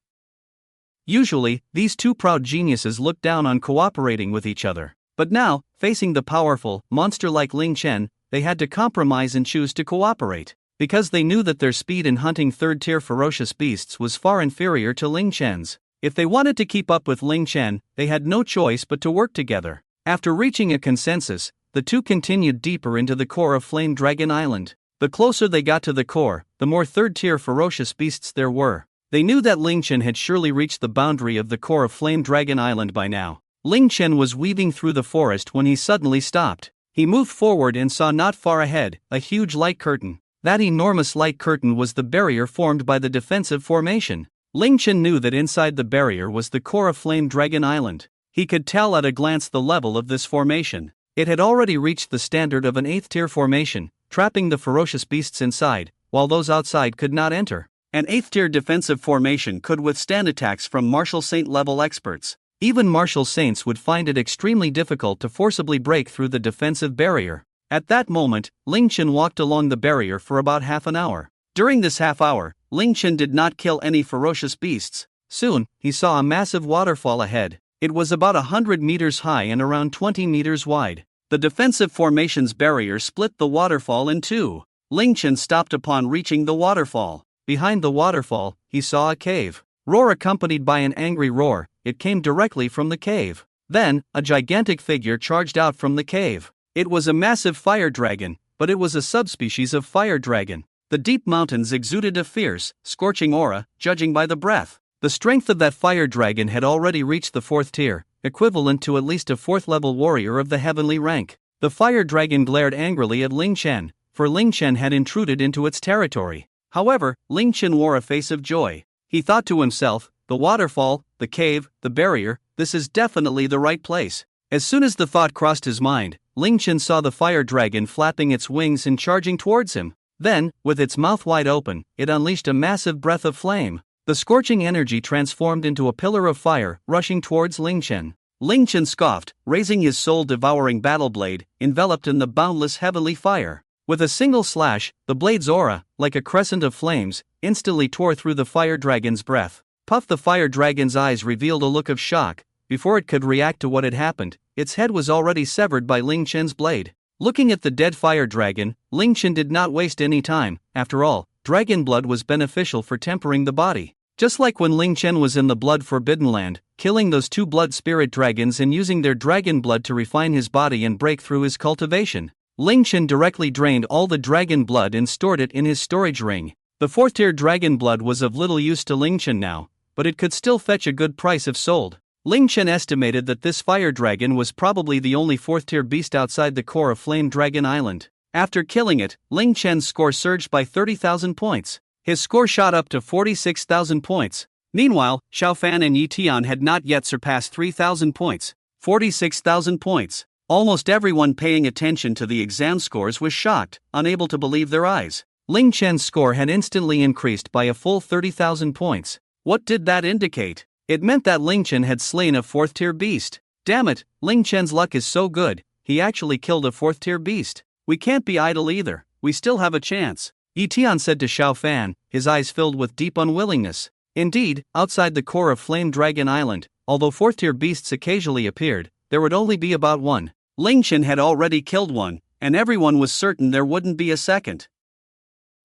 Speaker 1: Usually, these two proud geniuses looked down on cooperating with each other. But now, facing the powerful, monster-like Ling Chen, they had to compromise and choose to cooperate. Because they knew that their speed in hunting third-tier ferocious beasts was far inferior to Ling Chen's. If they wanted to keep up with Ling Chen, they had no choice but to work together. After reaching a consensus, the two continued deeper into the core of Flame Dragon Island. The closer they got to the core, the more third-tier ferocious beasts there were. They knew that Ling Chen had surely reached the boundary of the core of Flame Dragon Island by now. Ling Chen was weaving through the forest when he suddenly stopped. He moved forward and saw not far ahead, a huge light curtain. That enormous light curtain was the barrier formed by the defensive formation. Ling Chen knew that inside the barrier was the core of Flame Dragon Island. He could tell at a glance the level of this formation. It had already reached the standard of an 8th-tier formation, trapping the ferocious beasts inside, while those outside could not enter. An 8th-tier defensive formation could withstand attacks from Martial Saint-level experts. Even Martial Saints would find it extremely difficult to forcibly break through the defensive barrier. At that moment, Ling Chen walked along the barrier for about half an hour. During this half hour, Ling Chen did not kill any ferocious beasts. Soon, he saw a massive waterfall ahead. It was about 100 meters high and around 20 meters wide. The defensive formation's barrier split the waterfall in two. Ling Chen stopped upon reaching the waterfall. Behind the waterfall, he saw a cave. Roar! Accompanied by an angry roar, it came directly from the cave. Then, a gigantic figure charged out from the cave. It was a massive fire dragon, but it was a subspecies of fire dragon. The deep mountains exuded a fierce, scorching aura, judging by the breath. The strength of that fire dragon had already reached the 4th tier, equivalent to at least a 4th-level warrior of the heavenly rank. The fire dragon glared angrily at Ling Chen, for Ling Chen had intruded into its territory. However, Ling Chen wore a face of joy. He thought to himself, the waterfall, the cave, the barrier, this is definitely the right place. As soon as the thought crossed his mind, Ling Chen saw the fire dragon flapping its wings and charging towards him. Then, with its mouth wide open, it unleashed a massive breath of flame. The scorching energy transformed into a pillar of fire, rushing towards Ling Chen. Ling Chen scoffed, raising his soul-devouring battle blade, enveloped in the boundless heavenly fire. With a single slash, the blade's aura, like a crescent of flames, instantly tore through the fire dragon's breath. Puff! The fire dragon's eyes revealed a look of shock. Before it could react to what had happened, its head was already severed by Ling Chen's blade. Looking at the dead fire dragon, Ling Chen did not waste any time. After all, dragon blood was beneficial for tempering the body. Just like when Ling Chen was in the Blood Forbidden Land, killing those two blood spirit dragons and using their dragon blood to refine his body and break through his cultivation. Ling Chen directly drained all the dragon blood and stored it in his storage ring. The 4th-tier dragon blood was of little use to Ling Chen now, but it could still fetch a good price if sold. Ling Chen estimated that this fire dragon was probably the only 4th-tier beast outside the core of Flame Dragon Island. After killing it, Ling Chen's score surged by 30,000 points. His score shot up to 46,000 points. Meanwhile, Xiaofan and Yi Tian had not yet surpassed 3,000 points. 46,000 points. Almost everyone paying attention to the exam scores was shocked, unable to believe their eyes. Ling Chen's score had instantly increased by a full 30,000 points. What did that indicate? It meant that Ling Chen had slain a 4th-tier beast. Damn it, Ling Chen's luck is so good, he actually killed a 4th-tier beast. We can't be idle either, we still have a chance. Yi Tian said to Xiaofan, his eyes filled with deep unwillingness. Indeed, outside the core of Flame Dragon Island, although 4th-tier beasts occasionally appeared, there would only be about one. Ling Chen had already killed one, and everyone was certain there wouldn't be a second.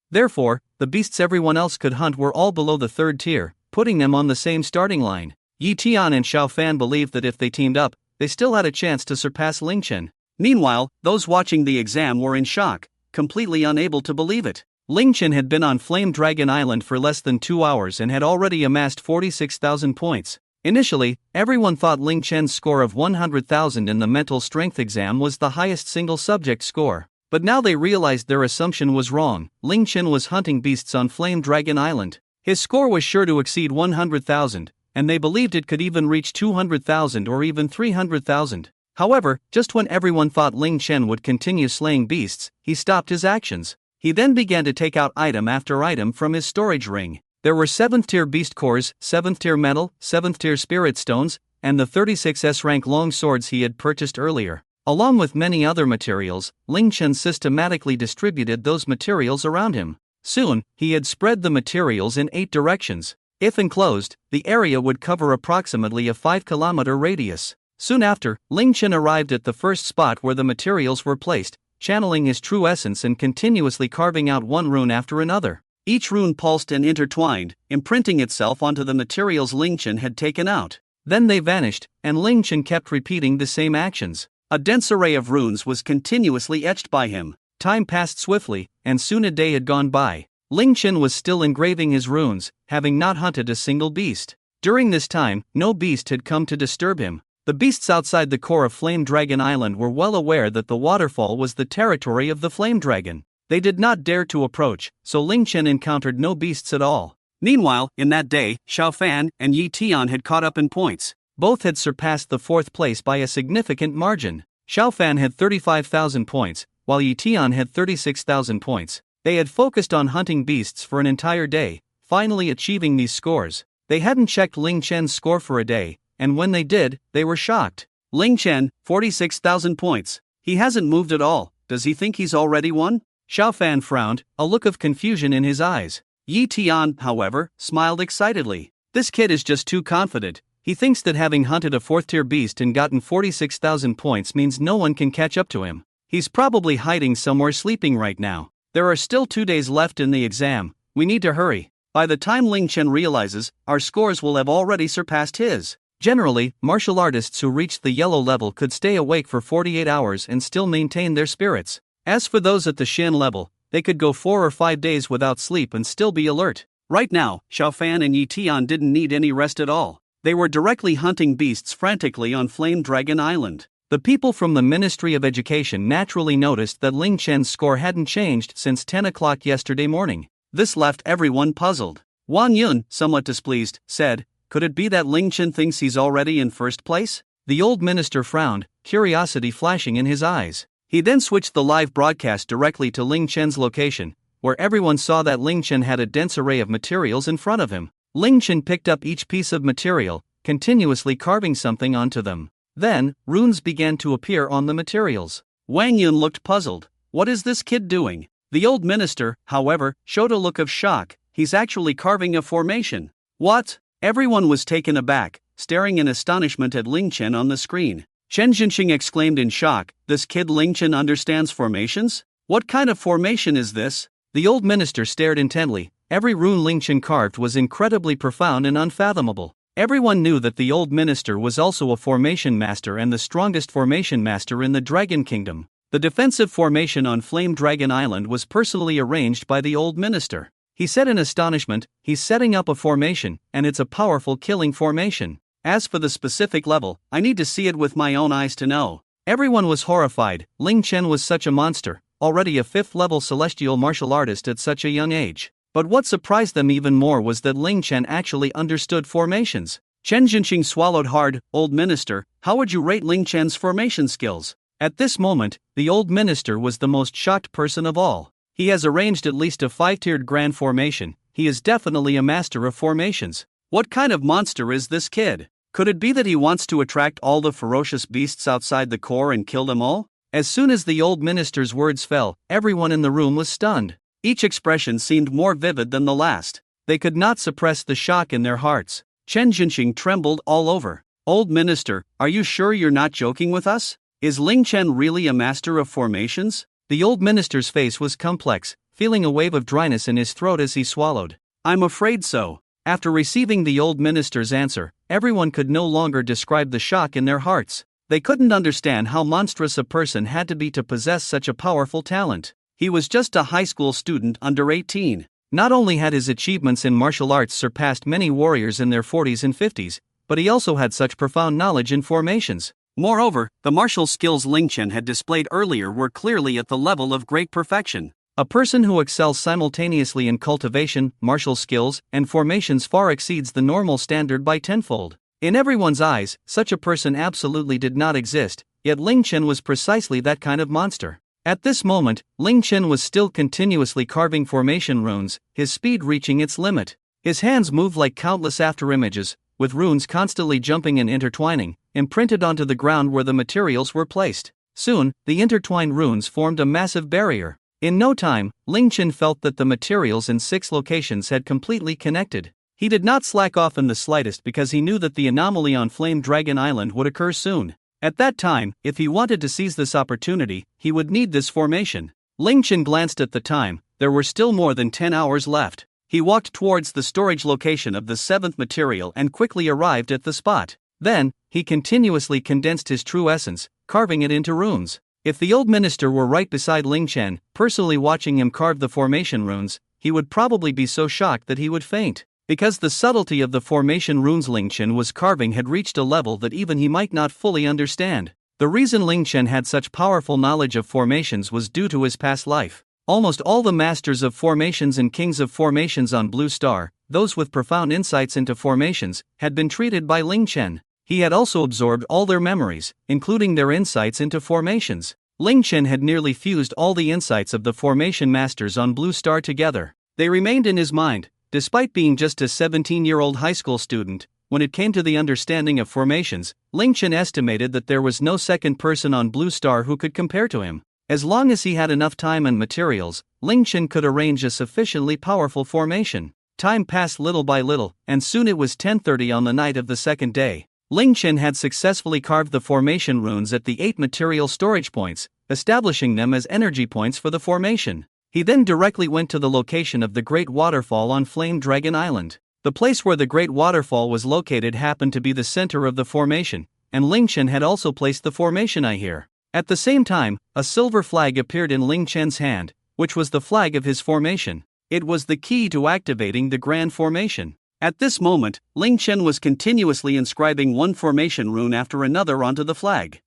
Speaker 1: Therefore, the beasts everyone else could hunt were all below the 3rd tier, putting them on the same starting line. Yi Tian and Xiaofan believed that if they teamed up, they still had a chance to surpass Ling Chen. Meanwhile, those watching the exam were in shock, completely unable to believe it. Ling Chen had been on Flame Dragon Island for less than 2 hours and had already amassed 46,000 points. Initially, everyone thought Ling Chen's score of 100,000 in the mental strength exam was the highest single subject score. But now they realized their assumption was wrong. Ling Chen was hunting beasts on Flame Dragon Island. His score was sure to exceed 100,000, and they believed it could even reach 200,000 or even 300,000. However, just when everyone thought Ling Chen would continue slaying beasts, he stopped his actions. He then began to take out item after item from his storage ring. There were 7th-tier beast cores, 7th-tier metal, 7th-tier spirit stones, and the 36S rank long swords he had purchased earlier. Along with many other materials, Ling Chen systematically distributed those materials around him. Soon, he had spread the materials in 8 directions. If enclosed, the area would cover approximately a 5-kilometer radius. Soon after, Ling Chen arrived at the first spot where the materials were placed, channeling his true essence and continuously carving out one rune after another. Each rune pulsed and intertwined, imprinting itself onto the materials Ling Chen had taken out. Then they vanished, and Ling Chen kept repeating the same actions. A dense array of runes was continuously etched by him. Time passed swiftly, and soon a day had gone by. Ling Chen was still engraving his runes, having not hunted a single beast. During this time, no beast had come to disturb him. The beasts outside the core of Flame Dragon Island were well aware that the waterfall was the territory of the Flame Dragon. They did not dare to approach, so Ling Chen encountered no beasts at all. Meanwhile, in that day, Xiaofan and Yi Tian had caught up in points. Both had surpassed the 4th place by a significant margin. Xiaofan had 35,000 points, while Yi Tian had 36,000 points. They had focused on hunting beasts for an entire day, finally achieving these scores. They hadn't checked Ling Chen's score for a day, and when they did, they were shocked. Ling Chen, 46,000 points. He hasn't moved at all. Does he think he's already won? Xiaofan frowned, a look of confusion in his eyes. Yi Tian, however, smiled excitedly. This kid is just too confident. He thinks that having hunted a 4th-tier beast and gotten 46,000 points means no one can catch up to him. He's probably hiding somewhere sleeping right now. There are still 2 days left in the exam. We need to hurry. By the time Ling Chen realizes, our scores will have already surpassed his. Generally, martial artists who reached the yellow level could stay awake for 48 hours and still maintain their spirits. As for those at the Shin level, they could go 4 or 5 days without sleep and still be alert. Right now, Xiaofan and Yi Tian didn't need any rest at all. They were directly hunting beasts frantically on Flame Dragon Island. The people from the Ministry of Education naturally noticed that Ling Chen's score hadn't changed since 10 o'clock yesterday morning. This left everyone puzzled. Wang Yun, somewhat displeased, said, "Could it be that Ling Chen thinks he's already in first place?" The old minister frowned, curiosity flashing in his eyes. He then switched the live broadcast directly to Ling Chen's location, where everyone saw that Ling Chen had a dense array of materials in front of him. Ling Chen picked up each piece of material, continuously carving something onto them. Then, runes began to appear on the materials. Wang Yun looked puzzled. What is this kid doing? The old minister, however, showed a look of shock. He's actually carving a formation. What? Everyone was taken aback, staring in astonishment at Ling Chen on the screen. Chen Jinxing exclaimed in shock, "This kid Ling Chen understands formations? What kind of formation is this?" The old minister stared intently. Every rune Ling Chen carved was incredibly profound and unfathomable. Everyone knew that the old minister was also a formation master and the strongest formation master in the Dragon Kingdom. The defensive formation on Flame Dragon Island was personally arranged by the old minister. he said in astonishment. "He's setting up a formation, and it's a powerful killing formation. As for the specific level, I need to see it with my own eyes to know." Everyone was horrified. Ling Chen was such a monster, already a 5th level celestial martial artist at such a young age. But what surprised them even more was that Ling Chen actually understood formations. Chen Jinqing swallowed hard. "Old minister, how would you rate Ling Chen's formation skills?" At this moment, the old minister was the most shocked person of all. "He has arranged at least a 5-tiered grand formation. He is definitely a master of formations. What kind of monster is this kid? Could it be that he wants to attract all the ferocious beasts outside the core and kill them all?" As soon as the old minister's words fell, everyone in the room was stunned. Each expression seemed more vivid than the last. They could not suppress the shock in their hearts. Chen Jinqing trembled all over. "Old minister, are you sure you're not joking with us? Is Ling Chen really a master of formations?" The old minister's face was complex, feeling a wave of dryness in his throat as he swallowed. "I'm afraid so." After receiving the old minister's answer, everyone could no longer describe the shock in their hearts. They couldn't understand how monstrous a person had to be to possess such a powerful talent. He was just a high school student under 18. Not only had his achievements in martial arts surpassed many warriors in their 40s and 50s, but he also had such profound knowledge in formations. Moreover, the martial skills Ling Chen had displayed earlier were clearly at the level of great perfection. A person who excels simultaneously in cultivation, martial skills, and formations far exceeds the normal standard by tenfold. In everyone's eyes, such a person absolutely did not exist, yet Ling Chen was precisely that kind of monster. At this moment, Ling Chen was still continuously carving formation runes, his speed reaching its limit. His hands moved like countless afterimages, with runes constantly jumping and intertwining, imprinted onto the ground where the materials were placed. Soon, the intertwined runes formed a massive barrier. In no time, Ling Chen felt that the materials in 6 locations had completely connected. He did not slack off in the slightest because he knew that the anomaly on Flame Dragon Island would occur soon. At that time, if he wanted to seize this opportunity, he would need this formation. Ling Chen glanced at the time. There were still more than 10 hours left. He walked towards the storage location of the 7th material and quickly arrived at the spot. Then, he continuously condensed his true essence, carving it into runes. If the old minister were right beside Ling Chen, personally watching him carve the formation runes, he would probably be so shocked that he would faint. Because the subtlety of the formation runes Ling Chen was carving had reached a level that even he might not fully understand. The reason Ling Chen had such powerful knowledge of formations was due to his past life. Almost all the masters of formations and kings of formations on Blue Star, those with profound insights into formations, had been treated by Ling Chen. He had also absorbed all their memories, including their insights into formations. Ling Chen had nearly fused all the insights of the formation masters on Blue Star together. They remained in his mind. Despite being just a 17-year-old high school student, when it came to the understanding of formations, Ling Chen estimated that there was no second person on Blue Star who could compare to him. As long as he had enough time and materials, Ling Chen could arrange a sufficiently powerful formation. Time passed little by little, and soon it was 10:30 on the night of the second day. Ling Chen had successfully carved the formation runes at the 8 material storage points, establishing them as energy points for the formation. He then directly went to the location of the Great Waterfall on Flame Dragon Island. The place where the Great Waterfall was located happened to be the center of the formation, and Ling Chen had also placed the formation eye here. At the same time, a silver flag appeared in Ling Chen's hand, which was the flag of his formation. It was the key to activating the Grand Formation. At this moment, Ling Chen was continuously inscribing one formation rune after another onto the flag.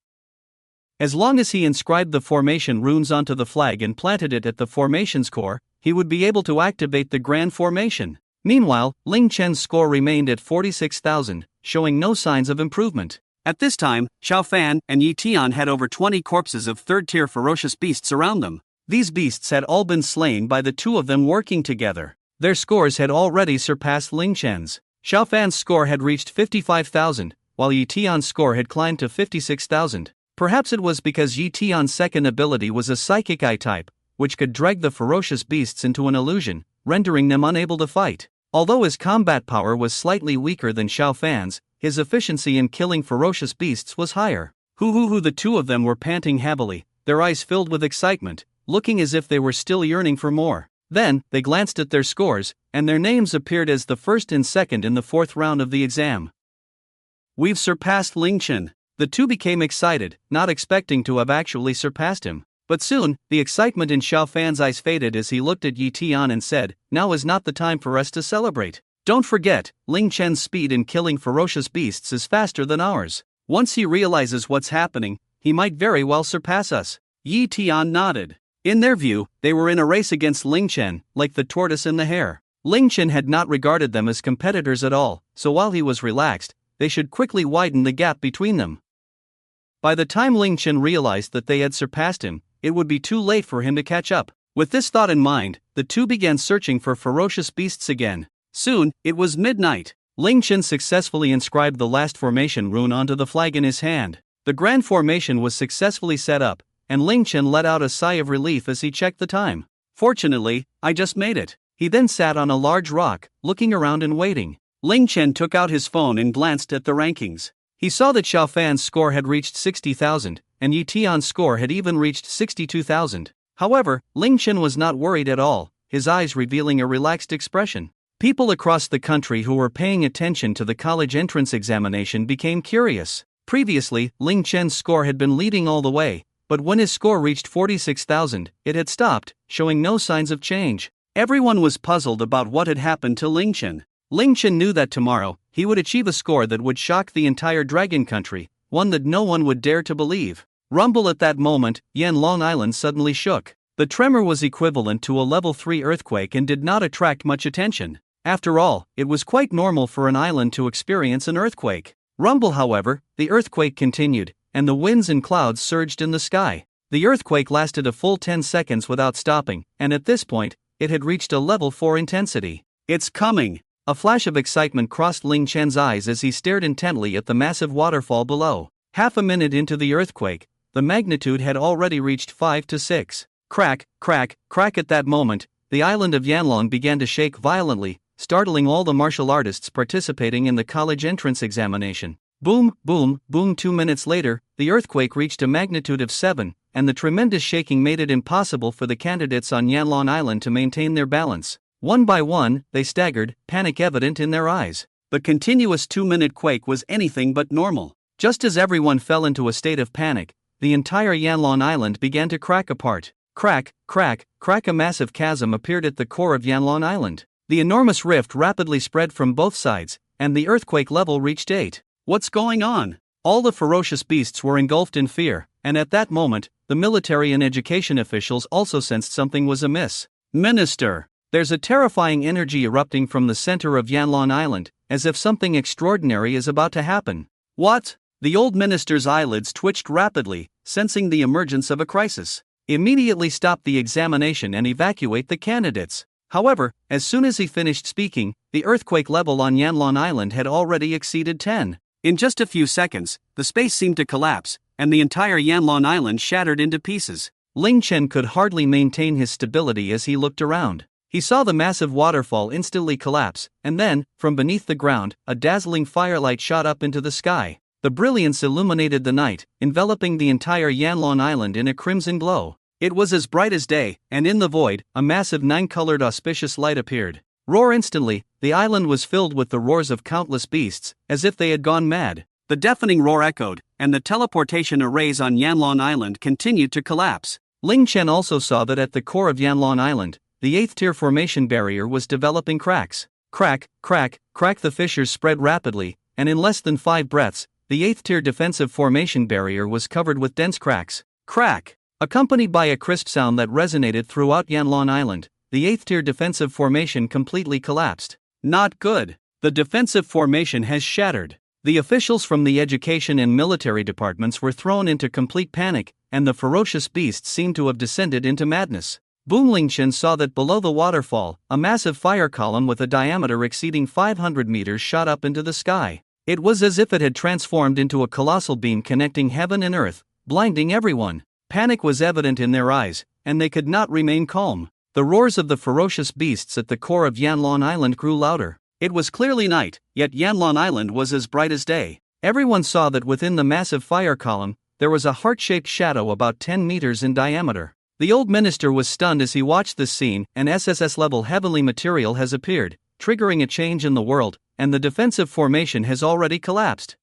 Speaker 1: As long as he inscribed the formation runes onto the flag and planted it at the formation's core, he would be able to activate the Grand Formation. Meanwhile, Ling Chen's score remained at 46,000, showing no signs of improvement. At this time, Xiao Fan and Yi Tian had over 20 corpses of third-tier ferocious beasts around them. These beasts had all been slain by the two of them working together. Their scores had already surpassed Ling Chen's. Xiao Fan's score had reached 55,000, while Yi Tian's score had climbed to 56,000. Perhaps it was because Yi Tian's second ability was a psychic eye type, which could drag the ferocious beasts into an illusion, rendering them unable to fight. Although his combat power was slightly weaker than Xiao Fan's, his efficiency in killing ferocious beasts was higher. The two of them were panting heavily, their eyes filled with excitement, looking as if they were still yearning for more. Then, they glanced at their scores, and their names appeared as the first and second in the 4th round of the exam. "We've surpassed Ling Chen." The two became excited, not expecting to have actually surpassed him. But soon, the excitement in Xiao Fan's eyes faded as he looked at Yi Tian and said, "Now is not the time for us to celebrate. Don't forget, Ling Chen's speed in killing ferocious beasts is faster than ours. Once he realizes what's happening, he might very well surpass us." Yi Tian nodded. In their view, they were in a race against Ling Chen, like the tortoise and the hare. Ling Chen had not regarded them as competitors at all, so while he was relaxed, they should quickly widen the gap between them. By the time Ling Chen realized that they had surpassed him, it would be too late for him to catch up. With this thought in mind, the two began searching for ferocious beasts again. Soon, it was midnight. Ling Chen successfully inscribed the last formation rune onto the flag in his hand. The grand formation was successfully set up, and Ling Chen let out a sigh of relief as he checked the time. "Fortunately, I just made it." He then sat on a large rock, looking around and waiting. Ling Chen took out his phone and glanced at the rankings. He saw that Xiao Fan's score had reached 60,000, and Yi Tian's score had even reached 62,000. However, Ling Chen was not worried at all, his eyes revealing a relaxed expression. People across the country who were paying attention to the college entrance examination became curious. Previously, Ling Chen's score had been leading all the way, but when his score reached 46,000, it had stopped, showing no signs of change. Everyone was puzzled about what had happened to Ling Chen. Ling Chen knew that tomorrow, he would achieve a score that would shock the entire Dragon Country, one that no one would dare to believe. Rumble at that moment, Yanlong Island suddenly shook. The tremor was equivalent to a level 3 earthquake and did not attract much attention. After all, it was quite normal for an island to experience an earthquake. Rumble, however, the earthquake continued, and the winds and clouds surged in the sky. The earthquake lasted a full 10 seconds without stopping, and at this point, it had reached a level 4 intensity. "It's coming!" A flash of excitement crossed Ling Chen's eyes as he stared intently at the massive waterfall below. Half a minute into the earthquake, the magnitude had already reached 5 to 6. Crack, crack, crack. At that moment, the island of Yanlong began to shake violently, startling all the martial artists participating in the college entrance examination. Boom, boom, boom. 2 minutes later, the earthquake reached a magnitude of 7, and the tremendous shaking made it impossible for the candidates on Yanlong Island to maintain their balance. One by one, they staggered, panic evident in their eyes. The continuous 2-minute quake was anything but normal. Just as everyone fell into a state of panic, the entire Yanlong Island began to crack apart. Crack, crack, crack. A massive chasm appeared at the core of Yanlong Island. The enormous rift rapidly spread from both sides, and the earthquake level reached 8. What's going on? All the ferocious beasts were engulfed in fear, and at that moment, the military and education officials also sensed something was amiss. "Minister, there's a terrifying energy erupting from the center of Yanlong Island, as if something extraordinary is about to happen." "What?" The old minister's eyelids twitched rapidly, sensing the emergence of a crisis. "Immediately stop the examination and evacuate the candidates." However, as soon as he finished speaking, the earthquake level on Yanlong Island had already exceeded 10. In just a few seconds, the space seemed to collapse, and the entire Yanlong Island shattered into pieces. Ling Chen could hardly maintain his stability as he looked around. He saw the massive waterfall instantly collapse, and then, from beneath the ground, a dazzling firelight shot up into the sky. The brilliance illuminated the night, enveloping the entire Yanlong Island in a crimson glow. It was as bright as day, and in the void, a massive 9-colored auspicious light appeared. Roar! Instantly, the island was filled with the roars of countless beasts, as if they had gone mad. The deafening roar echoed, and the teleportation arrays on Yanlong Island continued to collapse. Ling Chen also saw that at the core of Yanlong Island, the 8th-tier formation barrier was developing cracks. Crack, crack, crack. The fissures spread rapidly, and in less than 5 breaths, the 8th-tier defensive formation barrier was covered with dense cracks. Crack! Accompanied by a crisp sound that resonated throughout Yanlong Island, the 8th-tier defensive formation completely collapsed. Not good. The defensive formation has shattered. The officials from the education and military departments were thrown into complete panic, and the ferocious beasts seemed to have descended into madness. Ling Chen saw that below the waterfall, a massive fire column with a diameter exceeding 500 meters shot up into the sky. It was as if it had transformed into a colossal beam connecting heaven and earth, blinding everyone. Panic was evident in their eyes, and they could not remain calm. The roars of the ferocious beasts at the core of Yanlong Island grew louder. It was clearly night, yet Yanlong Island was as bright as day. Everyone saw that within the massive fire column, there was a heart-shaped shadow about 10 meters in diameter. The old minister was stunned as he watched this scene. An SSSS-level heavenly material has appeared, triggering a change in the world, and the defensive formation has already collapsed.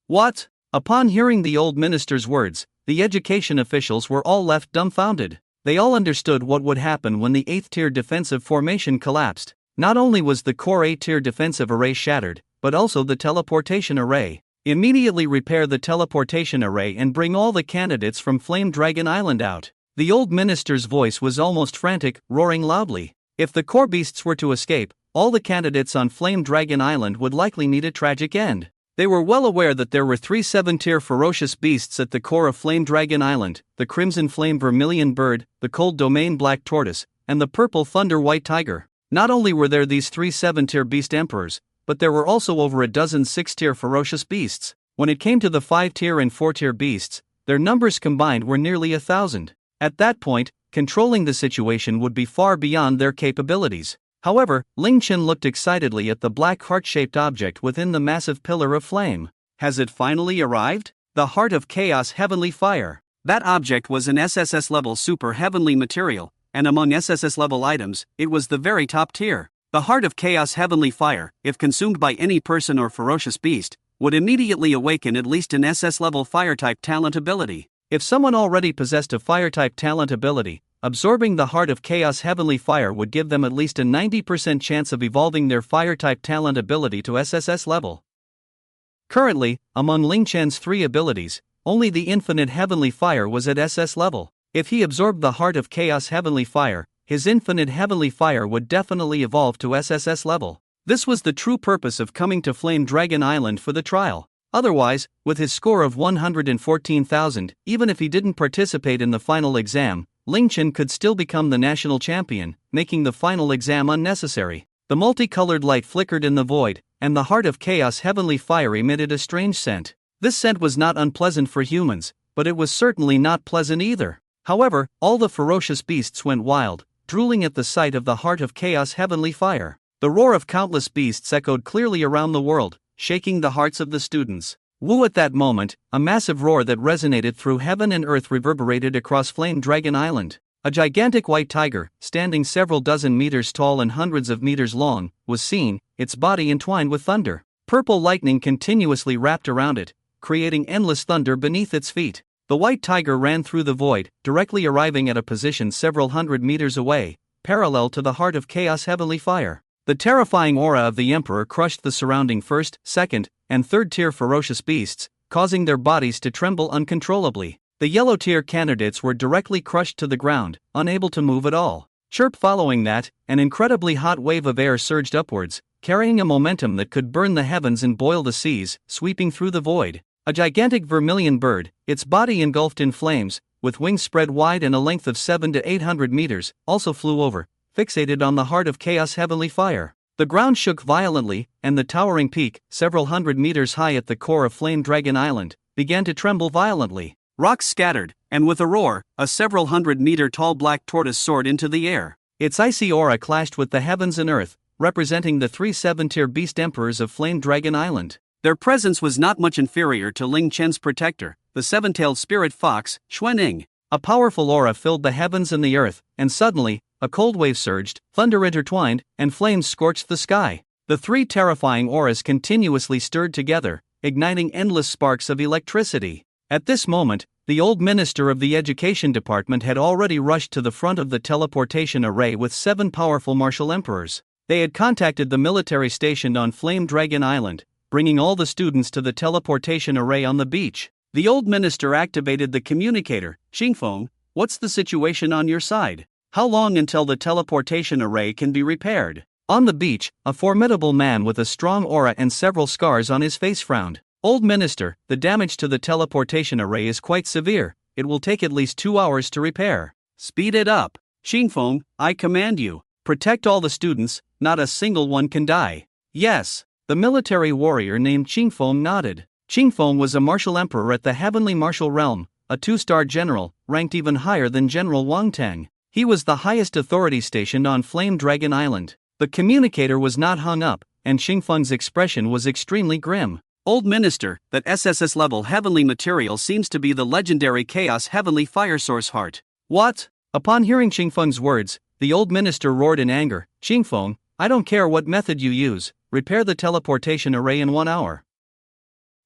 Speaker 1: What? Upon hearing the old minister's words, The education officials were all left dumbfounded. They all understood what would happen when the 8th tier defensive formation collapsed. Not only was the core 8-tier defensive array shattered, but also the teleportation array. Immediately repair the teleportation array and bring all the candidates from Flame Dragon Island out. The old minister's voice was almost frantic, roaring loudly. If the core beasts were to escape, all the candidates on Flame Dragon Island would likely meet a tragic end. They were well aware that there were 3 7-tier ferocious beasts at the core of Flame Dragon Island: the Crimson Flame Vermillion Bird, the Cold Domain Black Tortoise, and the Purple Thunder White Tiger. Not only were there these 3 7-tier beast emperors, but there were also over a dozen 6-tier ferocious beasts. When it came to the 5-tier and 4-tier beasts, their numbers combined were nearly 1,000. At that point, controlling the situation would be far beyond their capabilities. However, Ling Chen looked excitedly at the black heart-shaped object within the massive pillar of flame. Has it finally arrived? The Heart of Chaos Heavenly Fire. That object was an SSS-level super heavenly material, and among SSS-level items, it was the very top tier. The Heart of Chaos Heavenly Fire, if consumed by any person or ferocious beast, would immediately awaken at least an SS-level fire-type talent ability. If someone already possessed a fire-type talent ability, absorbing the Heart of Chaos Heavenly Fire would give them at least a 90% chance of evolving their fire-type talent ability to SSS level. Currently, among Ling Chen's 3 abilities, only the Infinite Heavenly Fire was at SS level. If he absorbed the Heart of Chaos Heavenly Fire, his Infinite Heavenly Fire would definitely evolve to SSS level. This was the true purpose of coming to Flame Dragon Island for the trial. Otherwise, with his score of 114,000, even if he didn't participate in the final exam, Ling Chen could still become the national champion, making the final exam unnecessary. The multicolored light flickered in the void, and the Heart of Chaos Heavenly Fire emitted a strange scent. This scent was not unpleasant for humans, but it was certainly not pleasant either. However, all the ferocious beasts went wild, drooling at the sight of the Heart of Chaos Heavenly Fire. The roar of countless beasts echoed clearly around the world, shaking the hearts of the students. Woo! At that moment, a massive roar that resonated through heaven and earth reverberated across Flame Dragon Island. A gigantic white tiger, standing several dozen meters tall and hundreds of meters long, was seen, its body entwined with thunder. Purple lightning continuously wrapped around it, creating endless thunder beneath its feet. The white tiger ran through the void, directly arriving at a position several hundred meters away, parallel to the Heart of Chaos Heavenly Fire. The terrifying aura of the Emperor crushed the surrounding 1st, 2nd, and 3rd-tier ferocious beasts, causing their bodies to tremble uncontrollably. The yellow-tier candidates were directly crushed to the ground, unable to move at all. Chirp! Following that, an incredibly hot wave of air surged upwards, carrying a momentum that could burn the heavens and boil the seas, sweeping through the void. A gigantic vermilion bird, its body engulfed in flames, with wings spread wide and a length of 700 to 800 meters, also flew over, fixated on the Heart of Chaos Heavenly Fire. The ground shook violently, and the towering peak, several hundred meters high at the core of Flame Dragon Island, began to tremble violently. Rocks scattered, and with a roar, a several hundred-meter-tall black tortoise soared into the air. Its icy aura clashed with the heavens and earth, representing the 3 7-tier beast emperors of Flame Dragon Island. Their presence was not much inferior to Ling Chen's protector, the 7-tailed spirit fox, Xuanning. A powerful aura filled the heavens and the earth, and suddenly, a cold wave surged, thunder intertwined, and flames scorched the sky. The 3 terrifying auras continuously stirred together, igniting endless sparks of electricity. At this moment, the old minister of the education department had already rushed to the front of the teleportation array with 7 powerful martial emperors. They had contacted the military stationed on Flame Dragon Island, bringing all the students to the teleportation array on the beach. The old minister activated the communicator. Xingfeng, what's the situation on your side? How long until the teleportation array can be repaired? On the beach, a formidable man with a strong aura and several scars on his face frowned. Old minister, the damage to the teleportation array is quite severe. It will take at least 2 hours to repair. Speed it up. Xingfeng, I command you. Protect all the students, not a single one can die. Yes. The military warrior named Xingfeng nodded. Xingfeng was a martial emperor at the heavenly martial realm, a 2-star general, ranked even higher than General Wang Tang. He was the highest authority stationed on Flame Dragon Island. The communicator was not hung up, and Xingfeng's expression was extremely grim. Old minister, that SSS level heavenly material seems to be the legendary Chaos Heavenly Fire Source Heart. What? Upon hearing Xingfeng's words, the old minister roared in anger. Xingfeng, I don't care what method you use, repair the teleportation array in 1 hour.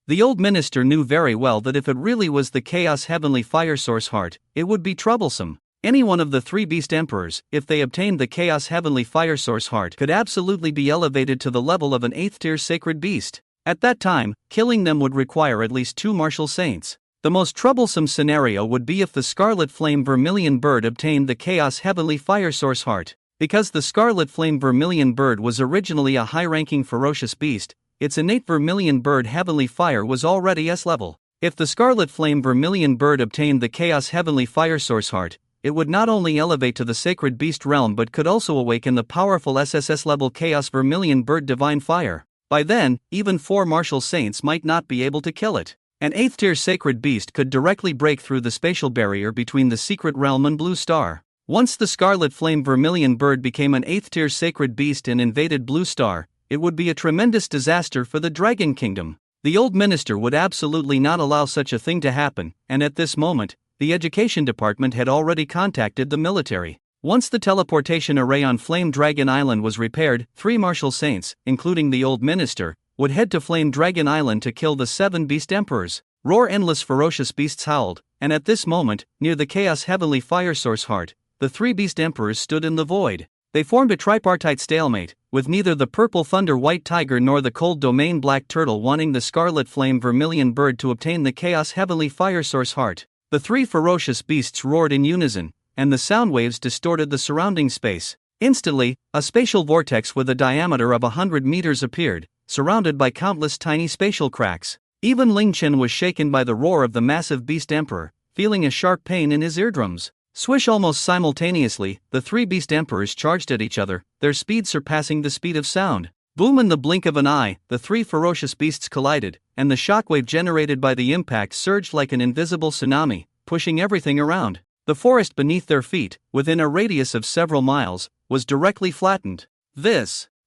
Speaker 1: The old minister knew very well that if it really was the Chaos Heavenly Fire Source heart, it would be troublesome. Any one of the three beast emperors, if they obtained the Chaos Heavenly Fire Source heart, could absolutely be elevated to the level of an 8th tier sacred beast. At that time, killing them would require at least 2 martial saints. The most troublesome scenario would be if the Scarlet Flame Vermillion bird obtained the Chaos Heavenly Fire Source heart. Because the Scarlet Flame Vermillion bird was originally a high-ranking ferocious beast, its innate Vermillion bird Heavenly Fire was already S-level. If the Scarlet Flame Vermillion bird obtained the Chaos Heavenly Fire Source heart, it would not only elevate to the sacred beast realm but could also awaken the powerful SSSS-Level Chaos Vermillion bird Divine Fire. By then, even 4 martial saints might not be able to kill it. An 8th tier sacred beast could directly break through the spatial barrier between the secret realm and Blue Star. Once the Scarlet Flame Vermillion bird became an 8th tier sacred beast and invaded Blue Star, it would be a tremendous disaster for the Dragon Kingdom. The old minister would absolutely not allow such a thing to happen, and at this moment, the education department had already contacted the military. Once the teleportation array on Flame Dragon Island was repaired, 3 martial saints, including the old minister, would head to Flame Dragon Island to kill the 7 beast emperors. Roar endless ferocious beasts howled, and at this moment, near the Chaos Heavenly Fire Source heart, the 3 beast emperors stood in the void. They formed a tripartite stalemate, with neither the Purple Thunder White Tiger nor the Cold Domain Black Turtle wanting the Scarlet Flame Vermillion bird to obtain the Chaos Heavenly Fire Source heart. The 3 ferocious beasts roared in unison, and the sound waves distorted the surrounding space. Instantly, a spatial vortex with a diameter of 100 meters appeared, surrounded by countless tiny spatial cracks. Even Ling Chen was shaken by the roar of the massive beast emperor, feeling a sharp pain in his eardrums. Swish! Almost simultaneously, the 3 beast emperors charged at each other, their speed surpassing the speed of sound. Boom! In the blink of an eye, the 3 ferocious beasts collided, and the shockwave generated by the impact surged like an invisible tsunami, pushing everything around. The forest beneath their feet, within a radius of several miles, was directly flattened.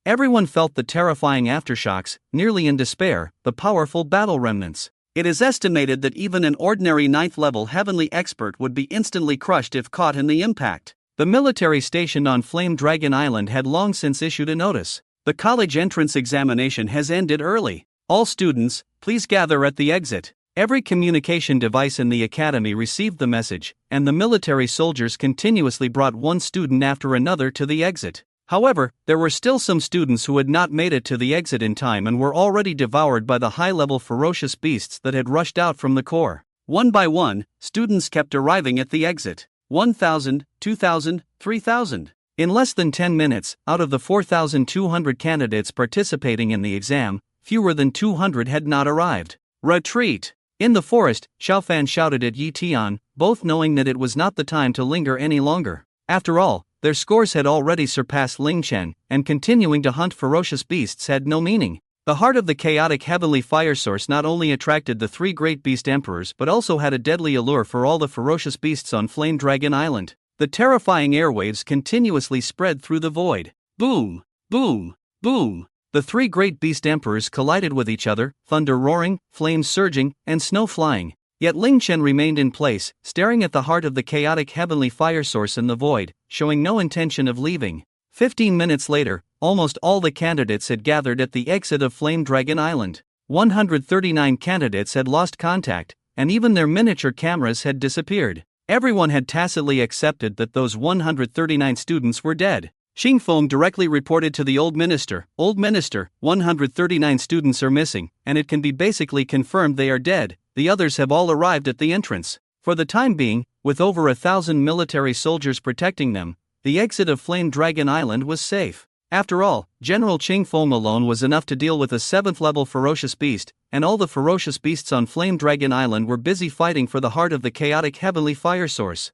Speaker 1: Everyone felt the terrifying aftershocks, nearly in despair, the powerful battle remnants. It is estimated that even an ordinary 9th level heavenly expert would be instantly crushed if caught in the impact. The military stationed on Flame Dragon Island had long since issued a notice. The college entrance examination has ended early. All students, please gather at the exit. Every communication device in the academy received the message, and the military soldiers continuously brought one student after another to the exit. However, there were still some students who had not made it to the exit in time and were already devoured by the high-level ferocious beasts that had rushed out from the core. One by one, students kept arriving at the exit. 1,000, 2,000, 3,000. In less than 10 minutes, out of the 4,200 candidates participating in the exam, fewer than 200 had not arrived. Retreat! In the forest, Xiaofan shouted at Yi Tian, both knowing that it was not the time to linger any longer. After all, their scores had already surpassed Ling Chen, and continuing to hunt ferocious beasts had no meaning. The heart of the chaotic heavenly fire source not only attracted the 3 great beast emperors but also had a deadly allure for all the ferocious beasts on Flame Dragon Island. The terrifying airwaves continuously spread through the void. Boom! Boom! Boom! The 3 great beast emperors collided with each other, thunder roaring, flames surging, and snow flying. Yet Ling Chen remained in place, staring at the heart of the chaotic heavenly fire source in the void, showing no intention of leaving. 15 minutes later, almost all the candidates had gathered at the exit of Flame Dragon Island. 139 candidates had lost contact, and even their miniature cameras had disappeared. Everyone had tacitly accepted that those 139 students were dead. Xing Feng directly reported to the Old Minister, 139 students are missing, and it can be basically confirmed they are dead. The others have all arrived at the entrance. For the time being, with over 1,000 military soldiers protecting them, the exit of Flame Dragon Island was safe. After all, General Xing Feng alone was enough to deal with a 7th level ferocious beast, and all the ferocious beasts on Flame Dragon Island were busy fighting for the heart of the chaotic heavenly fire source.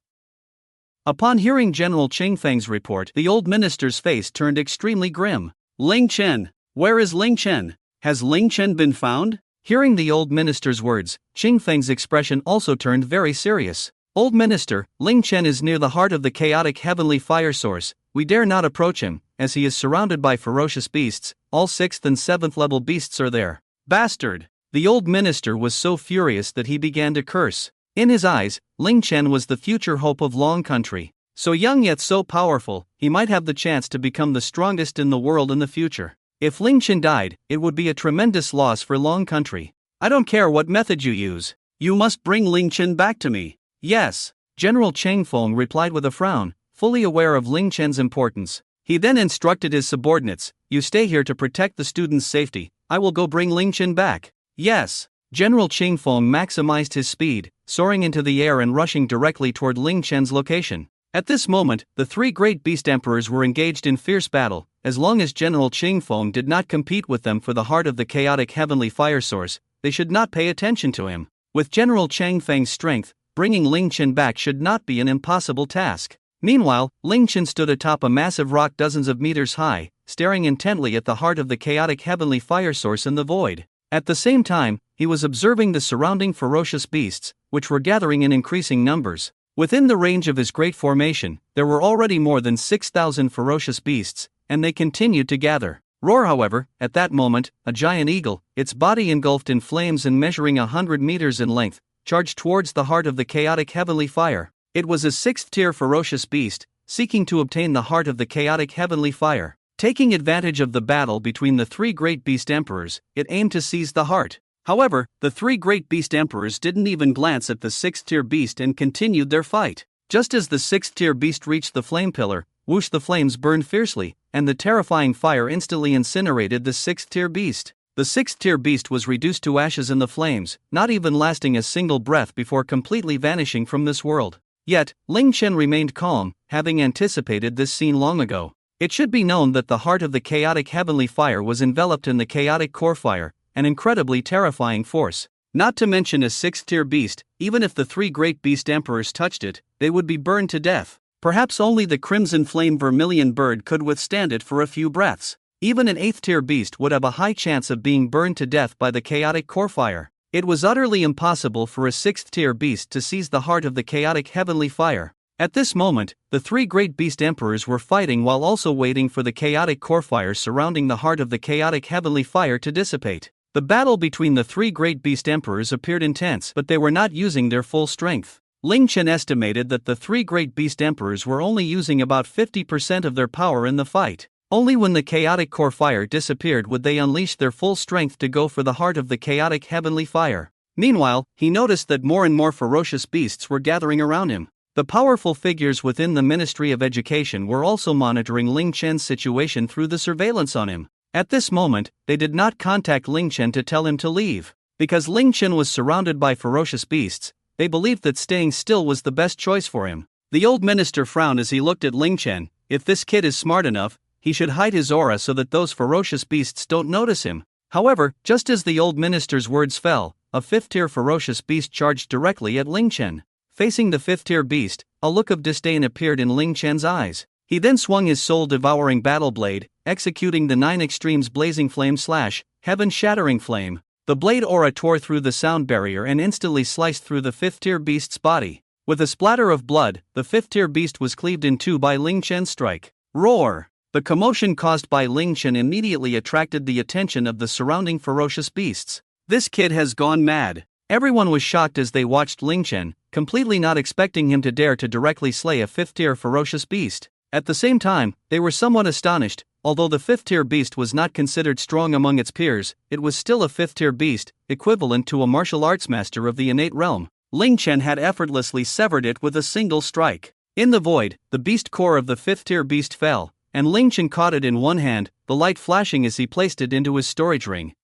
Speaker 1: Upon hearing General Qing Feng's report, the old minister's face turned extremely grim. Ling Chen! Where is Ling Chen? Has Ling Chen been found? Hearing the old minister's words, Qing Feng's expression also turned very serious. Old minister, Ling Chen is near the heart of the chaotic heavenly fire source. We dare not approach him, as he is surrounded by ferocious beasts. All 6th and 7th level beasts are there. Bastard! The old minister was so furious that he began to curse. In his eyes, Ling Chen was the future hope of Long Country. So young yet so powerful, he might have the chance to become the strongest in the world in the future. If Ling Chen died, it would be a tremendous loss for Long Country. I don't care what method you use. You must bring Ling Chen back to me. Yes. General Cheng Feng replied with a frown, fully aware of Ling Chen's importance. He then instructed his subordinates, "You stay here to protect the students' safety. I will go bring Ling Chen back." Yes. General Cheng Feng maximized his speed, soaring into the air and rushing directly toward Ling Chen's location. At this moment, the three great beast emperors were engaged in fierce battle. As long as General Cheng Feng did not compete with them for the heart of the chaotic heavenly fire source, they should not pay attention to him. With General Chang Feng's strength, bringing Ling Chen back should not be an impossible task. Meanwhile, Ling Chen stood atop a massive rock dozens of meters high, staring intently at the heart of the chaotic heavenly fire source in the void. At the same time, he was observing the surrounding ferocious beasts, which were gathering in increasing numbers. Within the range of his great formation, there were already more than 6,000 ferocious beasts, and they continued to gather. Roar, however, at that moment, a giant eagle, its body engulfed in flames and measuring 100 meters in length, charged towards the heart of the chaotic heavenly fire. It was a sixth-tier ferocious beast, seeking to obtain the heart of the chaotic heavenly fire. Taking advantage of the battle between the three great beast emperors, it aimed to seize the heart. However, the three great beast emperors didn't even glance at the sixth-tier beast and continued their fight. Just as the sixth-tier beast reached the flame pillar, whoosh, the flames burned fiercely, and the terrifying fire instantly incinerated the sixth-tier beast. The sixth-tier beast was reduced to ashes in the flames, not even lasting a single breath before completely vanishing from this world. Yet, Ling Chen remained calm, having anticipated this scene long ago. It should be known that the heart of the chaotic heavenly fire was enveloped in the chaotic core fire, an incredibly terrifying force. Not to mention a sixth-tier beast, even if the three great beast emperors touched it, they would be burned to death. Perhaps only the crimson flame vermillion bird could withstand it for a few breaths. Even an eighth-tier beast would have a high chance of being burned to death by the chaotic core fire. It was utterly impossible for a sixth-tier beast to seize the heart of the chaotic heavenly fire. At this moment, the three great beast emperors were fighting while also waiting for the chaotic core fire surrounding the heart of the chaotic heavenly fire to dissipate. The battle between the three great beast emperors appeared intense, but they were not using their full strength. Ling Chen estimated that the three great beast emperors were only using about 50% of their power in the fight. Only when the chaotic core fire disappeared would they unleash their full strength to go for the heart of the chaotic heavenly fire. Meanwhile, he noticed that more and more ferocious beasts were gathering around him. The powerful figures within the Ministry of Education were also monitoring Ling Chen's situation through the surveillance on him. At this moment, they did not contact Ling Chen to tell him to leave. Because Ling Chen was surrounded by ferocious beasts, they believed that staying still was the best choice for him. The old minister frowned as he looked at Ling Chen. If this kid is smart enough, he should hide his aura so that those ferocious beasts don't notice him. However, just as the old minister's words fell, a fifth-tier ferocious beast charged directly at Ling Chen. Facing the fifth-tier beast, a look of disdain appeared in Ling Chen's eyes. He then swung his soul-devouring battle blade, executing the 9 extremes blazing flame slash, heaven-shattering flame. The blade aura tore through the sound barrier and instantly sliced through the fifth-tier beast's body. With a splatter of blood, the fifth-tier beast was cleaved in two by Ling Chen's strike. Roar! The commotion caused by Ling Chen immediately attracted the attention of the surrounding ferocious beasts. This kid has gone mad. Everyone was shocked as they watched Ling Chen, completely not expecting him to dare to directly slay a fifth-tier ferocious beast. At the same time, they were somewhat astonished. Although the fifth-tier beast was not considered strong among its peers, it was still a fifth-tier beast, equivalent to a martial arts master of the innate realm. Ling Chen had effortlessly severed it with a single strike. In the void, the beast core of the fifth-tier beast fell, and Ling Chen caught it in one hand, the light flashing as he placed it into his storage ring.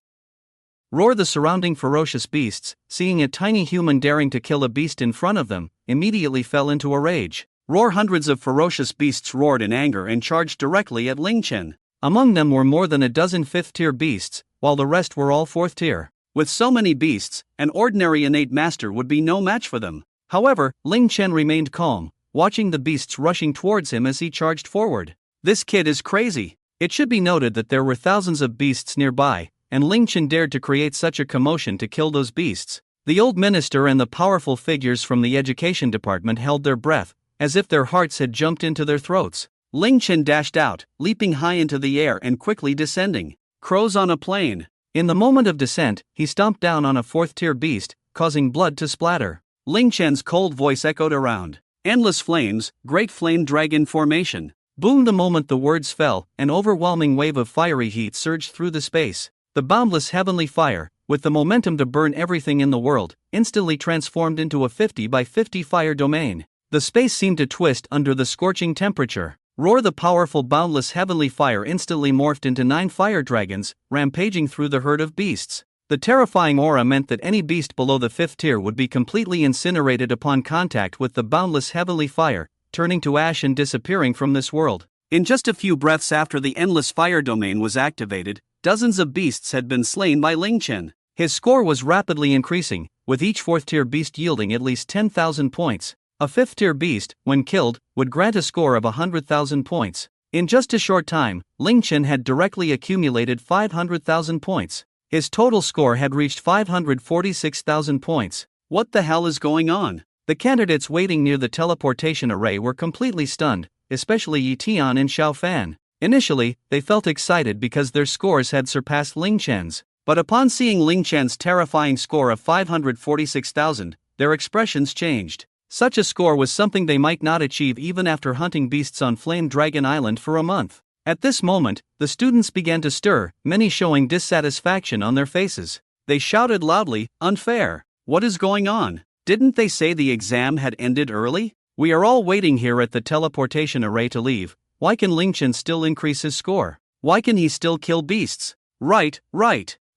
Speaker 1: Roar! The surrounding ferocious beasts, seeing a tiny human daring to kill a beast in front of them, immediately fell into a rage. Roar! Hundreds of ferocious beasts roared in anger and charged directly at Ling Chen. Among them were more than a dozen fifth-tier beasts, while the rest were all fourth-tier. With so many beasts, an ordinary innate master would be no match for them. However, Ling Chen remained calm, watching the beasts rushing towards him as he charged forward. This kid is crazy. It should be noted that there were thousands of beasts nearby, and Ling Chen dared to create such a commotion to kill those beasts. The old minister and the powerful figures from the education department held their breath, as if their hearts had jumped into their throats. Ling Chen dashed out, leaping high into the air and quickly descending. Crows on a plane. In the moment of descent, he stomped down on a fourth-tier beast, causing blood to splatter. Ling Chen's cold voice echoed around. Endless flames, great flame dragon formation. Boom! The moment the words fell, an overwhelming wave of fiery heat surged through the space. The boundless heavenly fire, with the momentum to burn everything in the world, instantly transformed into a 50 by 50 fire domain. The space seemed to twist under the scorching temperature. Roar! The powerful boundless heavenly fire instantly morphed into 9 fire dragons, rampaging through the herd of beasts. The terrifying aura meant that any beast below the 5th tier would be completely incinerated upon contact with the boundless heavenly fire, turning to ash and disappearing from this world. In just a few breaths after the endless fire domain was activated, dozens of beasts had been slain by Ling Chen. His score was rapidly increasing, with each 4th tier beast yielding at least 10,000 points. A 5th tier beast, when killed, would grant a score of 100,000 points. In just a short time, Ling Chen had directly accumulated 500,000 points. His total score had reached 546,000 points. What the hell is going on? The candidates waiting near the teleportation array were completely stunned, especially Yi Tian and Xiao Fan. Initially, they felt excited because their scores had surpassed Ling Chen's, but upon seeing Ling Chen's terrifying score of 546,000, their expressions changed. Such a score was something they might not achieve even after hunting beasts on Flame Dragon Island for a month. At this moment, the students began to stir, many showing dissatisfaction on their faces. They shouted loudly, "Unfair! What is going on? Didn't they say the exam had ended early? We are all waiting here at the teleportation array to leave. Why can Ling Chen still increase his score? Why can he still kill beasts? Right.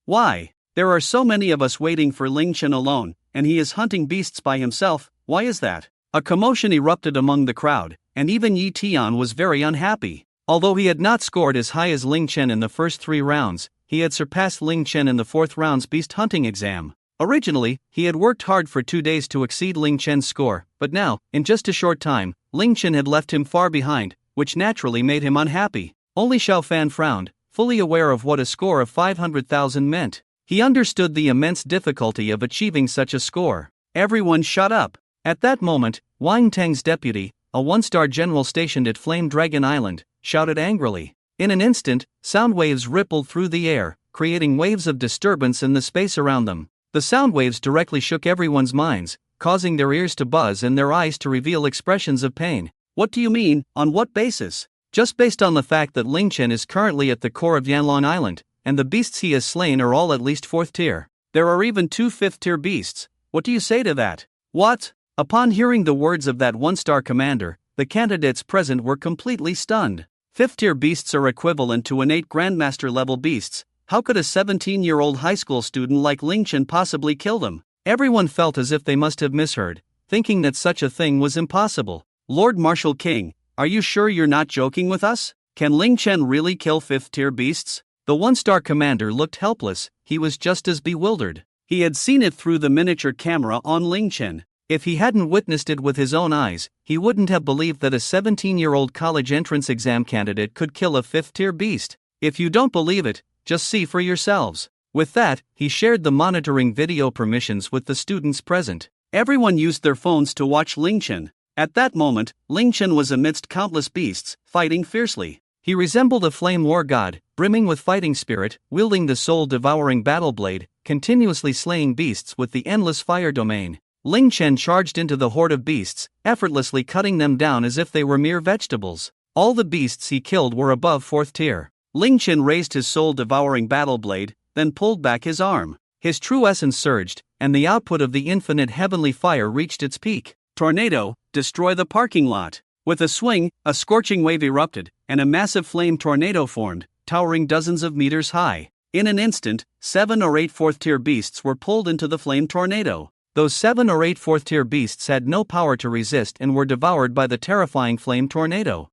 Speaker 1: Why? There are so many of us waiting for Ling Chen alone, and he is hunting beasts by himself. Why is that?" A commotion erupted among the crowd, and even Yi Tian was very unhappy. Although he had not scored as high as Ling Chen in the first 3 rounds, he had surpassed Ling Chen in the 4th round's beast hunting exam. Originally, he had worked hard for 2 days to exceed Ling Chen's score, but now, in just a short time, Ling Chen had left him far behind, which naturally made him unhappy. Only Xiao Fan frowned, fully aware of what a score of 500,000 meant. He understood the immense difficulty of achieving such a score. Everyone shut up. At that moment, Wang Teng's deputy, a 1-star general stationed at Flame Dragon Island, shouted angrily. In an instant, sound waves rippled through the air, creating waves of disturbance in the space around them. The sound waves directly shook everyone's minds, causing their ears to buzz and their eyes to reveal expressions of pain. What do you mean? On what basis? Just based on the fact that Ling Chen is currently at the core of Yanlong Island, and the beasts he has slain are all at least 4th tier. There are even 2 5th tier beasts. What do you say to that? What? Upon hearing the words of that 1-star commander, the candidates present were completely stunned. 5th tier beasts are equivalent to innate grandmaster level beasts. How could a 17-year-old high school student like Ling Chen possibly kill them? Everyone felt as if they must have misheard, thinking that such a thing was impossible. Lord Marshal King, are you sure you're not joking with us? Can Ling Chen really kill 5th tier beasts? The 1-star commander looked helpless. He was just as bewildered. He had seen it through the miniature camera on Ling Chen. If he hadn't witnessed it with his own eyes, he wouldn't have believed that a 17-year-old college entrance exam candidate could kill a 5th tier beast. If you don't believe it, just see for yourselves. With that, he shared the monitoring video permissions with the students present. Everyone used their phones to watch Ling Chen. At that moment, Ling Chen was amidst countless beasts, fighting fiercely. He resembled a flame war god, brimming with fighting spirit, wielding the soul-devouring battle blade, continuously slaying beasts with the endless fire domain. Ling Chen charged into the horde of beasts, effortlessly cutting them down as if they were mere vegetables. All the beasts he killed were above 4th tier. Ling Chen raised his soul-devouring battle blade, then pulled back his arm. His true essence surged, and the output of the infinite heavenly fire reached its peak. Tornado, destroy the parking lot. With a swing, a scorching wave erupted, and a massive flame tornado formed, towering dozens of meters high. In an instant, 7 or 8 4th tier beasts were pulled into the flame tornado. Those 7 or 8 4th tier beasts had no power to resist and were devoured by the terrifying flame tornado.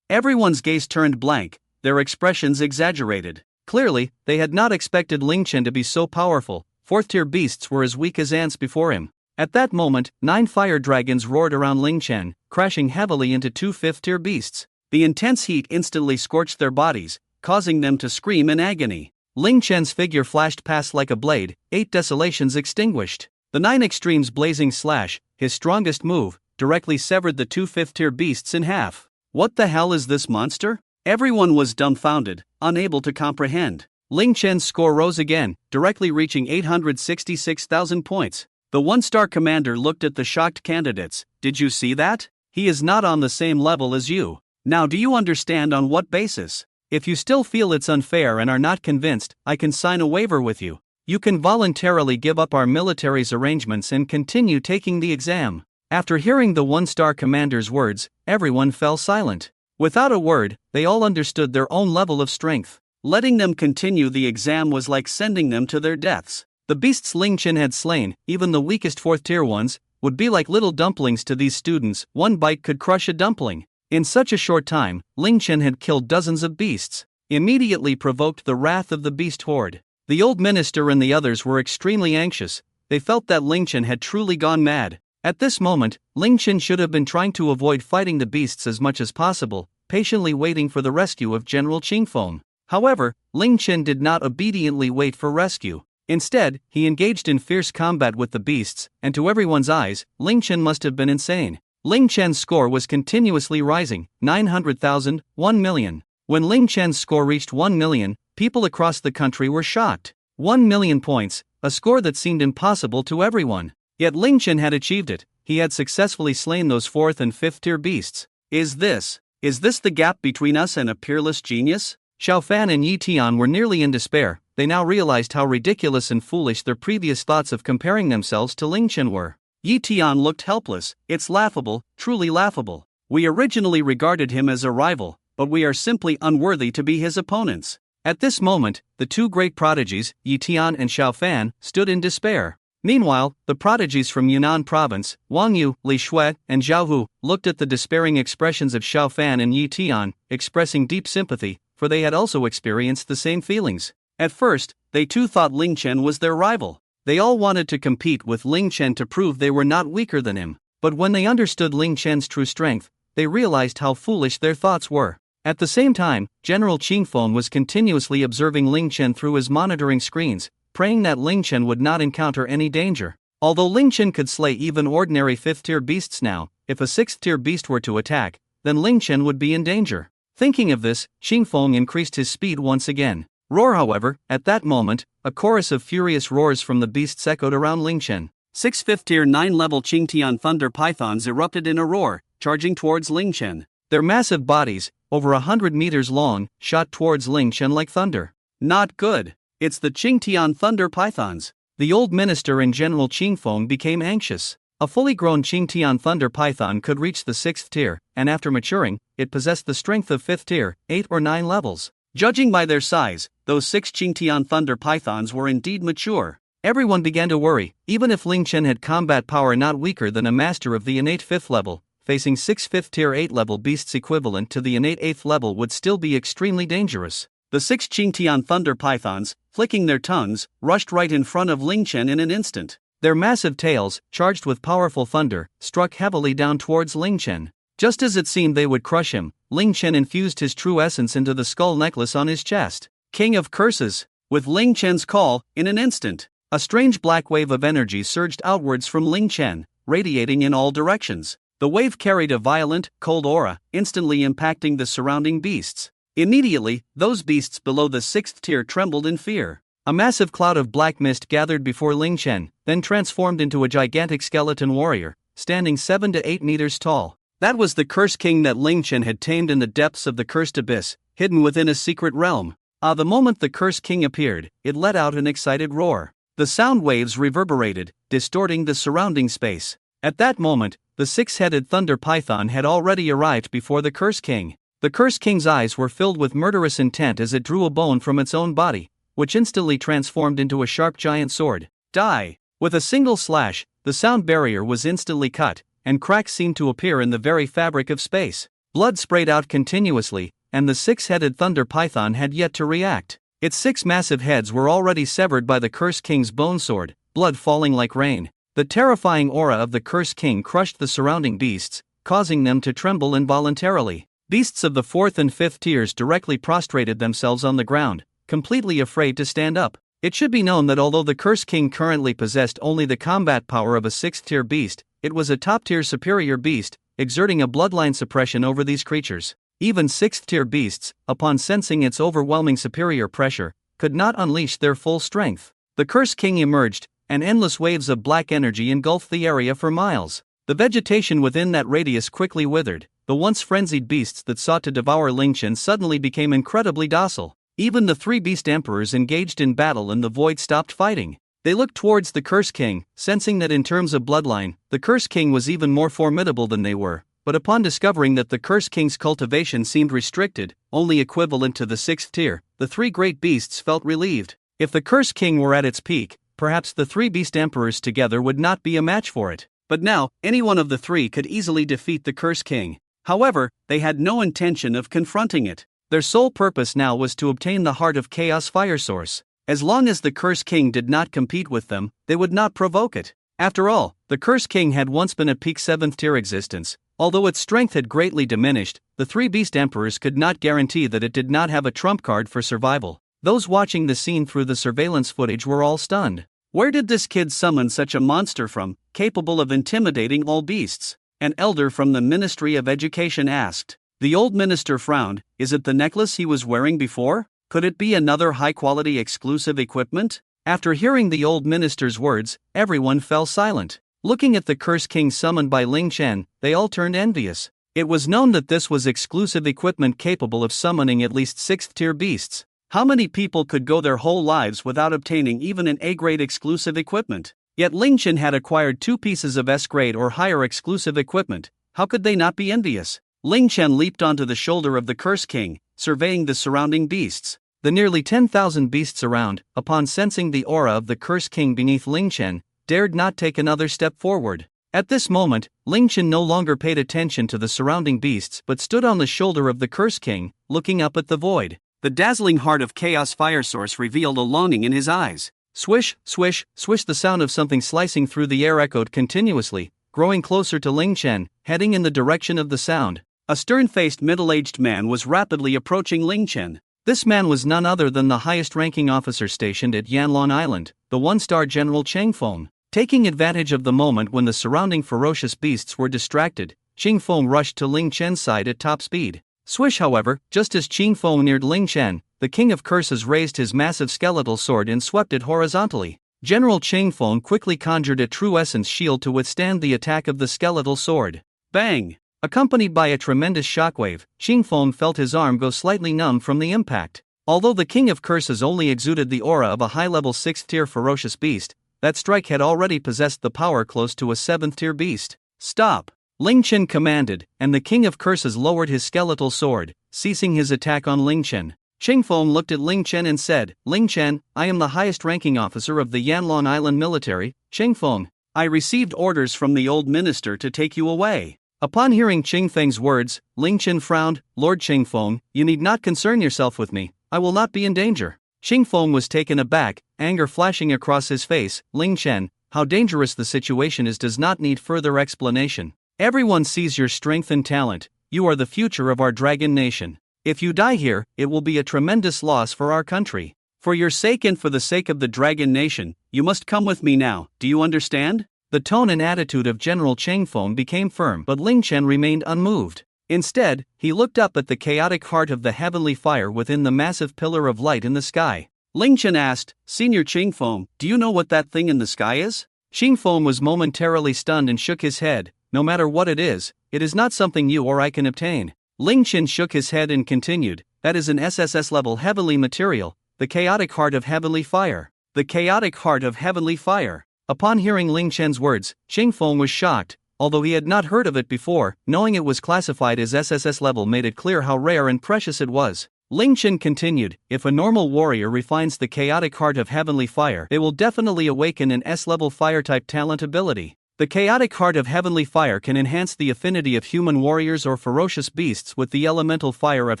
Speaker 1: Everyone's gaze turned blank, their expressions exaggerated. Clearly, they had not expected Ling Chen to be so powerful. 4th tier beasts were as weak as ants before him. At that moment, 9 fire dragons roared around Ling Chen, crashing heavily into 2 5th tier beasts. The intense heat instantly scorched their bodies, causing them to scream in agony. Ling Chen's figure flashed past like a blade, 8 desolations extinguished. The 9 extremes blazing slash, his strongest move, directly severed the 2 5th tier beasts in half. What the hell is this monster? Everyone was dumbfounded, unable to comprehend. Ling Chen's score rose again, directly reaching 866,000 points. The 1-star commander looked at the shocked candidates. Did you see that? He is not on the same level as you. Now do you understand on what basis? If you still feel it's unfair and are not convinced, I can sign a waiver with you. You can voluntarily give up our military's arrangements and continue taking the exam." After hearing the one-star commander's words, everyone fell silent. Without a word, they all understood their own level of strength. Letting them continue the exam was like sending them to their deaths. The beasts Ling Chen had slain, even the weakest 4th-tier ones, would be like little dumplings to these students. One bite could crush a dumpling. In such a short time, Ling Chen had killed dozens of beasts. Immediately provoked the wrath of the beast horde. The old minister and the others were extremely anxious. They felt that Ling Chen had truly gone mad. At this moment, Ling Chen should have been trying to avoid fighting the beasts as much as possible, patiently waiting for the rescue of General Qingfeng. However, Ling Chen did not obediently wait for rescue. Instead, he engaged in fierce combat with the beasts, and to everyone's eyes, Ling Chen must have been insane. Ling Chen's score was continuously rising, 900,000, 1 million. When Ling Chen's score reached 1 million, people across the country were shocked. 1 million points, a score that seemed impossible to everyone. Yet Ling Chen had achieved it. He had successfully slain those 4th and 5th-tier beasts. Is this the gap between us and a peerless genius? Xiao Fan and Yi Tian were nearly in despair. They now realized how ridiculous and foolish their previous thoughts of comparing themselves to Ling Chen were. Yi Tian looked helpless. It's laughable, truly laughable. We originally regarded him as a rival, but we are simply unworthy to be his opponents. At this moment, the two great prodigies, Yi Tian and Xiao Fan, stood in despair. Meanwhile, the prodigies from Yunnan province, Wang Yu, Li Shui, and Zhao Hu, looked at the despairing expressions of Xiao Fan and Yi Tian, expressing deep sympathy, for they had also experienced the same feelings. At first, they too thought Ling Chen was their rival. They all wanted to compete with Ling Chen to prove they were not weaker than him. But when they understood Ling Chen's true strength, they realized how foolish their thoughts were. At the same time, General Qingfeng was continuously observing Ling Chen through his monitoring screens, praying that Ling Chen would not encounter any danger. Although Ling Chen could slay even ordinary 5th-tier beasts now, if a 6th-tier beast were to attack, then Ling Chen would be in danger. Thinking of this, Qingfeng increased his speed once again. Roar, however, at that moment, a chorus of furious roars from the beasts echoed around Ling Chen. 6 5th-tier 9-level Qingtian thunder pythons erupted in a roar, charging towards Ling Chen. Their massive bodies, over 100 meters long, shot towards Ling Chen like thunder. Not good. It's the Qingtian thunder pythons. The old minister and General Qingfeng became anxious. A fully grown Qingtian thunder python could reach the 6th tier, and after maturing, it possessed the strength of 5th tier, 8 or 9 levels. Judging by their size, those 6 Qingtian thunder pythons were indeed mature. Everyone began to worry. Even if Ling Chen had combat power not weaker than a master of the innate 5th level, facing 6 5th tier 8 level beasts equivalent to the innate 8th level would still be extremely dangerous. The 6 Qingtian thunder pythons, flicking their tongues, rushed right in front of Ling Chen in an instant. Their massive tails, charged with powerful thunder, struck heavily down towards Ling Chen. Just as it seemed they would crush him, Ling Chen infused his true essence into the skull necklace on his chest. King of Curses! With Ling Chen's call, in an instant, a strange black wave of energy surged outwards from Ling Chen, radiating in all directions. The wave carried a violent, cold aura, instantly impacting the surrounding beasts. Immediately, those beasts below the 6th tier trembled in fear. A massive cloud of black mist gathered before Ling Chen, then transformed into a gigantic skeleton warrior, standing 7 to 8 meters tall. That was the Curse King that Ling Chen had tamed in the depths of the Cursed Abyss, hidden within a secret realm. The moment the Curse King appeared, it let out an excited roar. The sound waves reverberated, distorting the surrounding space. At that moment, the 6-headed Thunder Python had already arrived before the Curse King. The Curse King's eyes were filled with murderous intent as it drew a bone from its own body, which instantly transformed into a sharp giant sword. Die! With a single slash, the sound barrier was instantly cut, and cracks seemed to appear in the very fabric of space. Blood sprayed out continuously, and the 6-headed Thunder Python had yet to react. Its 6 massive heads were already severed by the Curse King's bone sword, blood falling like rain. The terrifying aura of the Curse King crushed the surrounding beasts, causing them to tremble involuntarily. Beasts of the 4th and 5th tiers directly prostrated themselves on the ground, completely afraid to stand up. It should be known that although the Curse King currently possessed only the combat power of a 6th tier beast, it was a top-tier superior beast, exerting a bloodline suppression over these creatures. Even 6th tier beasts, upon sensing its overwhelming superior pressure, could not unleash their full strength. The Curse King emerged, and endless waves of black energy engulfed the area for miles. The vegetation within that radius quickly withered. The once frenzied beasts that sought to devour Ling Chen suddenly became incredibly docile. Even the three beast emperors engaged in battle in the void stopped fighting. They looked towards the Curse King, sensing that in terms of bloodline, the Curse King was even more formidable than they were. But upon discovering that the Curse King's cultivation seemed restricted, only equivalent to the 6th tier, the three great beasts felt relieved. If the Curse King were at its peak, perhaps the three beast emperors together would not be a match for it. But now, any one of the three could easily defeat the Curse King. However, they had no intention of confronting it. Their sole purpose now was to obtain the Heart of Chaos Fire Source. As long as the Curse King did not compete with them, they would not provoke it. After all, the Curse King had once been a peak 7th tier existence. Although its strength had greatly diminished, the three beast emperors could not guarantee that it did not have a trump card for survival. Those watching the scene through the surveillance footage were all stunned. Where did this kid summon such a monster from, capable of intimidating all beasts? An elder from the Ministry of Education asked. The old minister frowned. Is it the necklace he was wearing before? Could it be another high-quality exclusive equipment? After hearing the old minister's words, everyone fell silent. Looking at the Curse King summoned by Ling Chen, they all turned envious. It was known that this was exclusive equipment capable of summoning at least 6th-tier beasts. How many people could go their whole lives without obtaining even an A-grade exclusive equipment? Yet Ling Chen had acquired 2 pieces of S-grade or higher exclusive equipment. How could they not be envious? Ling Chen leaped onto the shoulder of the Curse King, surveying the surrounding beasts. The nearly 10,000 beasts around, upon sensing the aura of the Curse King beneath Ling Chen, dared not take another step forward. At this moment, Ling Chen no longer paid attention to the surrounding beasts but stood on the shoulder of the Curse King, looking up at the void. The dazzling Heart of Chaos Fire Source revealed a longing in his eyes. Swish, swish, swish. The sound of something slicing through the air echoed continuously, growing closer to Ling Chen, heading in the direction of the sound. A stern-faced middle-aged man was rapidly approaching Ling Chen. This man was none other than the highest-ranking officer stationed at Yanlong Island, the one-star General Cheng Feng. Taking advantage of the moment when the surrounding ferocious beasts were distracted, Cheng Feng rushed to Ling Chen's side at top speed. Swish, however, just as Cheng Feng neared Ling Chen, the King of Curses raised his massive skeletal sword and swept it horizontally. General Cheng Feng quickly conjured a true essence shield to withstand the attack of the skeletal sword. Bang! Accompanied by a tremendous shockwave, Cheng Feng felt his arm go slightly numb from the impact. Although the King of Curses only exuded the aura of a high-level 6th-tier ferocious beast, that strike had already possessed the power close to a 7th-tier beast. Stop! Ling Chen commanded, and the King of Curses lowered his skeletal sword, ceasing his attack on Ling Chen. Cheng Feng looked at Ling Chen and said, Ling Chen, I am the highest-ranking officer of the Yanlong Island military. Cheng Feng, I received orders from the old minister to take you away. Upon hearing Cheng Feng's words, Ling Chen frowned. Lord Cheng Feng, you need not concern yourself with me. I will not be in danger. Cheng Feng was taken aback, anger flashing across his face. Ling Chen, how dangerous the situation is does not need further explanation. Everyone sees your strength and talent. You are the future of our dragon nation. If you die here, it will be a tremendous loss for our country. For your sake and for the sake of the dragon nation, you must come with me now. Do you understand? The tone and attitude of General Cheng Feng became firm, but Ling Chen remained unmoved. Instead, he looked up at the chaotic heart of the heavenly fire within the massive pillar of light in the sky. Ling Chen asked, Senior Cheng Feng, do you know what that thing in the sky is? Cheng Feng was momentarily stunned and shook his head. No matter what it is not something you or I can obtain. Ling Chen shook his head and continued, that is an SSSS-level heavenly material, the chaotic heart of heavenly fire. The chaotic heart of heavenly fire. Upon hearing Ling Chen's words, Cheng Feng was shocked. Although he had not heard of it before, knowing it was classified as SSS level made it clear how rare and precious it was. Ling Chen continued, if a normal warrior refines the chaotic heart of heavenly fire, they will definitely awaken an S-level fire-type talent ability. The chaotic heart of heavenly fire can enhance the affinity of human warriors or ferocious beasts with the elemental fire of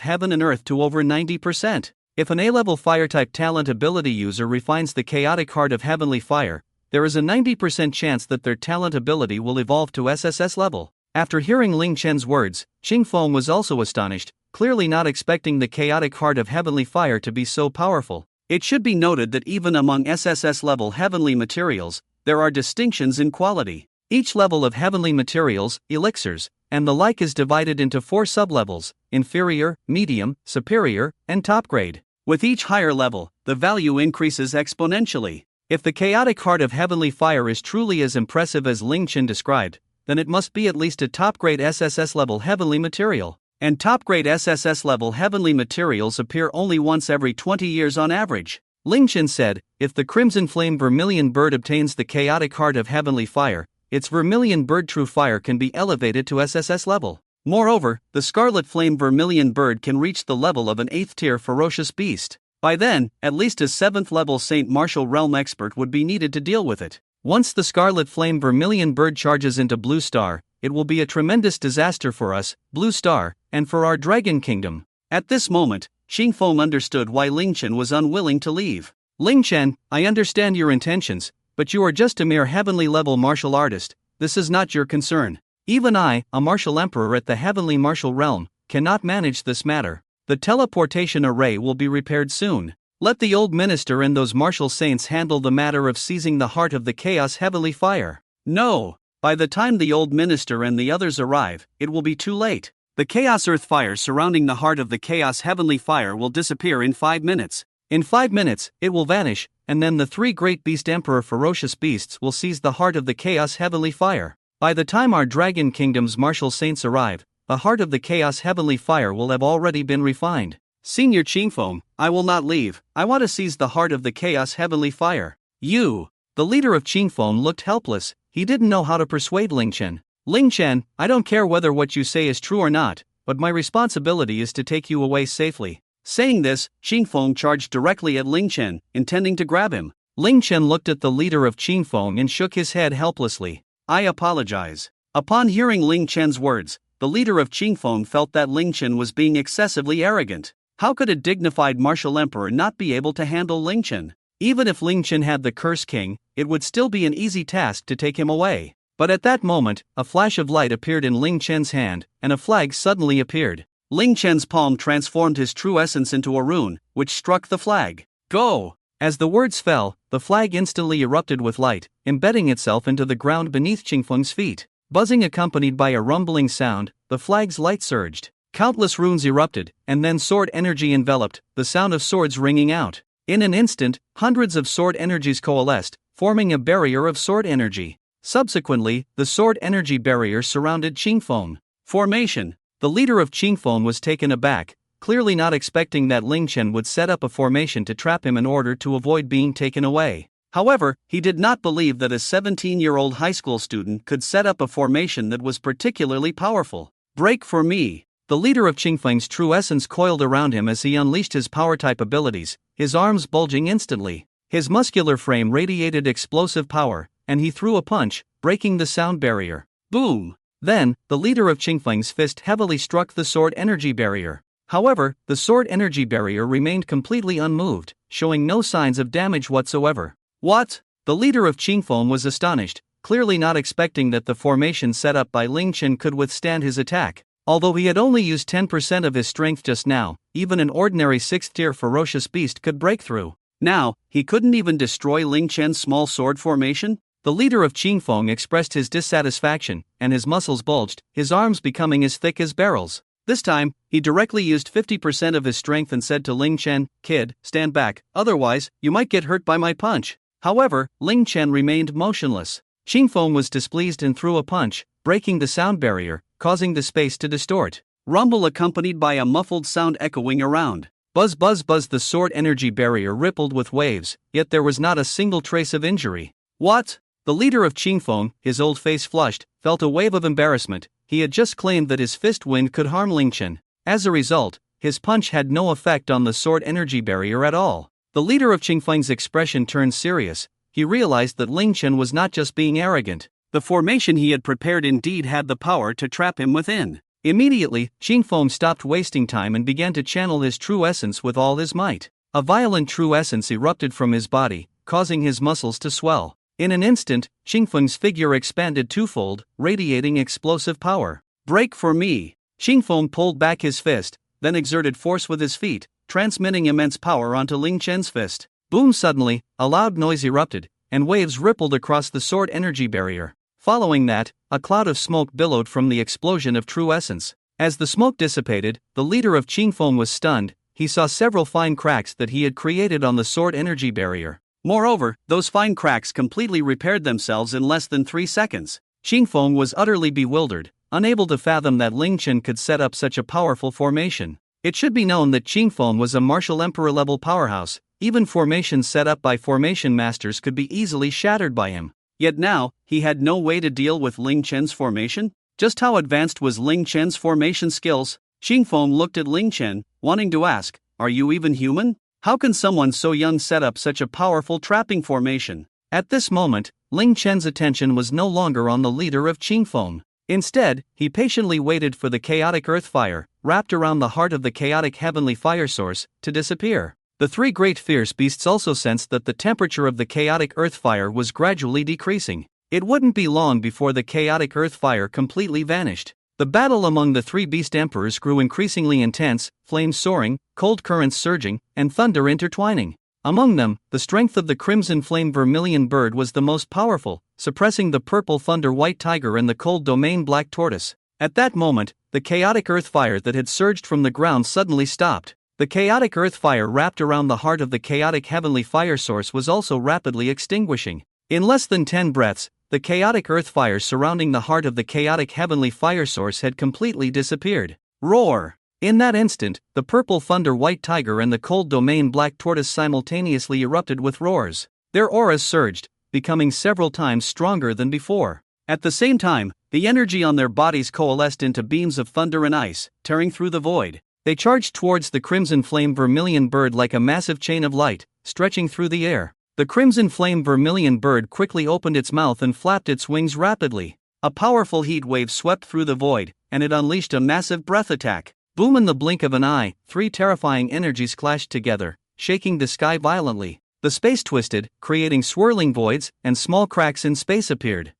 Speaker 1: heaven and earth to over 90%. If an A-level fire-type talent ability user refines the chaotic heart of heavenly fire, there is a 90% chance that their talent ability will evolve to SSS level. After hearing Ling Chen's words, Cheng Feng was also astonished, clearly not expecting the chaotic heart of heavenly fire to be so powerful. It should be noted that even among SSS level heavenly materials, there are distinctions in quality. Each level of heavenly materials, elixirs, and the like is divided into 4 sublevels: inferior, medium, superior, and top grade. With each higher level, the value increases exponentially. If the chaotic heart of heavenly fire is truly as impressive as Ling Chen described, then it must be at least a top-grade SSS level heavenly material. And top-grade SSSS-level heavenly materials appear only once every 20 years on average. Ling Chen said, if the crimson flame vermillion bird obtains the chaotic heart of heavenly fire, its vermillion bird true fire can be elevated to SSS level. Moreover, the scarlet flame vermillion bird can reach the level of an 8th tier ferocious beast. By then, at least a 7th level Saint Martial Realm expert would be needed to deal with it. Once the scarlet flame vermillion bird charges into Blue Star, it will be a tremendous disaster for us, Blue Star, and for our Dragon Kingdom. At this moment, Xingfeng understood why Ling Chen was unwilling to leave. Ling Chen, I understand your intentions, but you are just a mere heavenly level martial artist. This is not your concern. Even I, a martial emperor at the heavenly martial realm, cannot manage this matter. The teleportation array will be repaired soon. Let the old minister and those martial saints handle the matter of seizing the heart of the chaos heavenly fire. No. By the time the old minister and the others arrive, it will be too late. The chaos earth fire surrounding the heart of the chaos heavenly fire will disappear in 5 minutes. In 5 minutes, it will vanish, and then the 3 great beast emperor ferocious beasts will seize the heart of the chaos heavenly fire. By the time our Dragon Kingdom's martial saints arrive, the heart of the chaos heavenly fire will have already been refined. Senior Qingfeng, I will not leave. I want to seize the heart of the chaos heavenly fire. You. The leader of Qingfeng looked helpless. He didn't know how to persuade Ling Chen. Ling Chen, I don't care whether what you say is true or not, but my responsibility is to take you away safely. Saying this, Qingfeng charged directly at Ling Chen, intending to grab him. Ling Chen looked at the leader of Qingfeng and shook his head helplessly. I apologize. Upon hearing Ling Chen's words, the leader of Qingfeng felt that Ling Chen was being excessively arrogant. How could a dignified martial emperor not be able to handle Ling Chen? Even if Ling Chen had the Curse King, it would still be an easy task to take him away. But at that moment, a flash of light appeared in Ling Chen's hand, and a flag suddenly appeared. Ling Chen's palm transformed his true essence into a rune, which struck the flag. Go! As the words fell, the flag instantly erupted with light, embedding itself into the ground beneath Qingfeng's feet. Buzzing accompanied by a rumbling sound, the flag's light surged. Countless runes erupted, and then sword energy enveloped, the sound of swords ringing out. In an instant, hundreds of sword energies coalesced, forming a barrier of sword energy. Subsequently, the sword energy barrier surrounded Qingfeng. Formation. The leader of Qingfeng was taken aback, clearly not expecting that Ling Chen would set up a formation to trap him in order to avoid being taken away. However, he did not believe that a 17-year-old high school student could set up a formation that was particularly powerful. Break for me. The leader of Qingfeng's true essence coiled around him as he unleashed his power-type abilities, his arms bulging instantly. His muscular frame radiated explosive power, and he threw a punch, breaking the sound barrier. Boom! Then, the leader of Qingfeng's fist heavily struck the sword energy barrier. However, the sword energy barrier remained completely unmoved, showing no signs of damage whatsoever. What? The leader of Qingfeng was astonished, clearly not expecting that the formation set up by Ling Chen could withstand his attack. Although he had only used 10% of his strength just now, even an ordinary 6th-tier ferocious beast could break through. Now, he couldn't even destroy Ling Chen's small sword formation? The leader of Qingfeng expressed his dissatisfaction, and his muscles bulged, his arms becoming as thick as barrels. This time, he directly used 50% of his strength and said to Ling Chen, "Kid, stand back, otherwise, you might get hurt by my punch." However, Ling Chen remained motionless. Qingfeng was displeased and threw a punch, breaking the sound barrier, causing the space to distort. Rumble accompanied by a muffled sound echoing around. Buzz buzz buzz. The sword energy barrier rippled with waves, yet there was not a single trace of injury. What? The leader of Qingfeng, his old face flushed, felt a wave of embarrassment. He had just claimed that his fist wind could harm Ling Chen. As a result, his punch had no effect on the sword energy barrier at all. The leader of Qingfeng's expression turned serious. He realized that Ling Chen was not just being arrogant. The formation he had prepared indeed had the power to trap him within. Immediately, Qingfeng stopped wasting time and began to channel his true essence with all his might. A violent true essence erupted from his body, causing his muscles to swell. In an instant, Qingfeng's figure expanded twofold, radiating explosive power. Break for me! Qingfeng pulled back his fist, then exerted force with his feet, transmitting immense power onto Ling Chen's fist. Boom! Suddenly, a loud noise erupted, and waves rippled across the sword energy barrier. Following that, a cloud of smoke billowed from the explosion of true essence. As the smoke dissipated, the leader of Qingfeng was stunned. He saw several fine cracks that he had created on the sword energy barrier. Moreover, those fine cracks completely repaired themselves in less than 3 seconds. Qingfeng was utterly bewildered. unable to fathom that Ling Chen could set up such a powerful formation. It should be known that Qingfeng was a martial emperor-level powerhouse. Even formations set up by formation masters could be easily shattered by him. Yet now, he had no way to deal with Ling Chen's formation? Just how advanced was Ling Chen's formation skills? Qingfeng looked at Ling Chen, wanting to ask, "Are you even human? How can someone so young set up such a powerful trapping formation?" At this moment, Ling Chen's attention was no longer on the leader of Qingfeng. Instead, he patiently waited for the chaotic earth fire, wrapped around the heart of the chaotic heavenly fire source, to disappear. The three great fierce beasts also sensed that the temperature of the chaotic earth fire was gradually decreasing. It wouldn't be long before the chaotic earth fire completely vanished. The battle among the three beast emperors grew increasingly intense, flames soaring, cold currents surging, and thunder intertwining. Among them, the strength of the crimson flame vermillion bird was the most powerful, suppressing the purple thunder white tiger and the cold domain black tortoise. At that moment, the chaotic earth fire that had surged from the ground suddenly stopped. The chaotic earth fire wrapped around the heart of the chaotic heavenly fire source was also rapidly extinguishing. In less than 10 breaths, the chaotic earth fire surrounding the heart of the chaotic heavenly fire source had completely disappeared. Roar! In that instant, the purple thunder white tiger and the cold domain black tortoise simultaneously erupted with roars. Their auras surged, becoming several times stronger than before. At the same time, the energy on their bodies coalesced into beams of thunder and ice, tearing through the void. They charged towards the crimson flame vermillion bird like a massive chain of light, stretching through the air. The crimson flame vermillion bird quickly opened its mouth and flapped its wings rapidly. A powerful heat wave swept through the void, and it unleashed a massive breath attack. Boom! In the blink of an eye, three terrifying energies clashed together, shaking the sky violently. The space twisted, creating swirling voids, and small cracks in space appeared.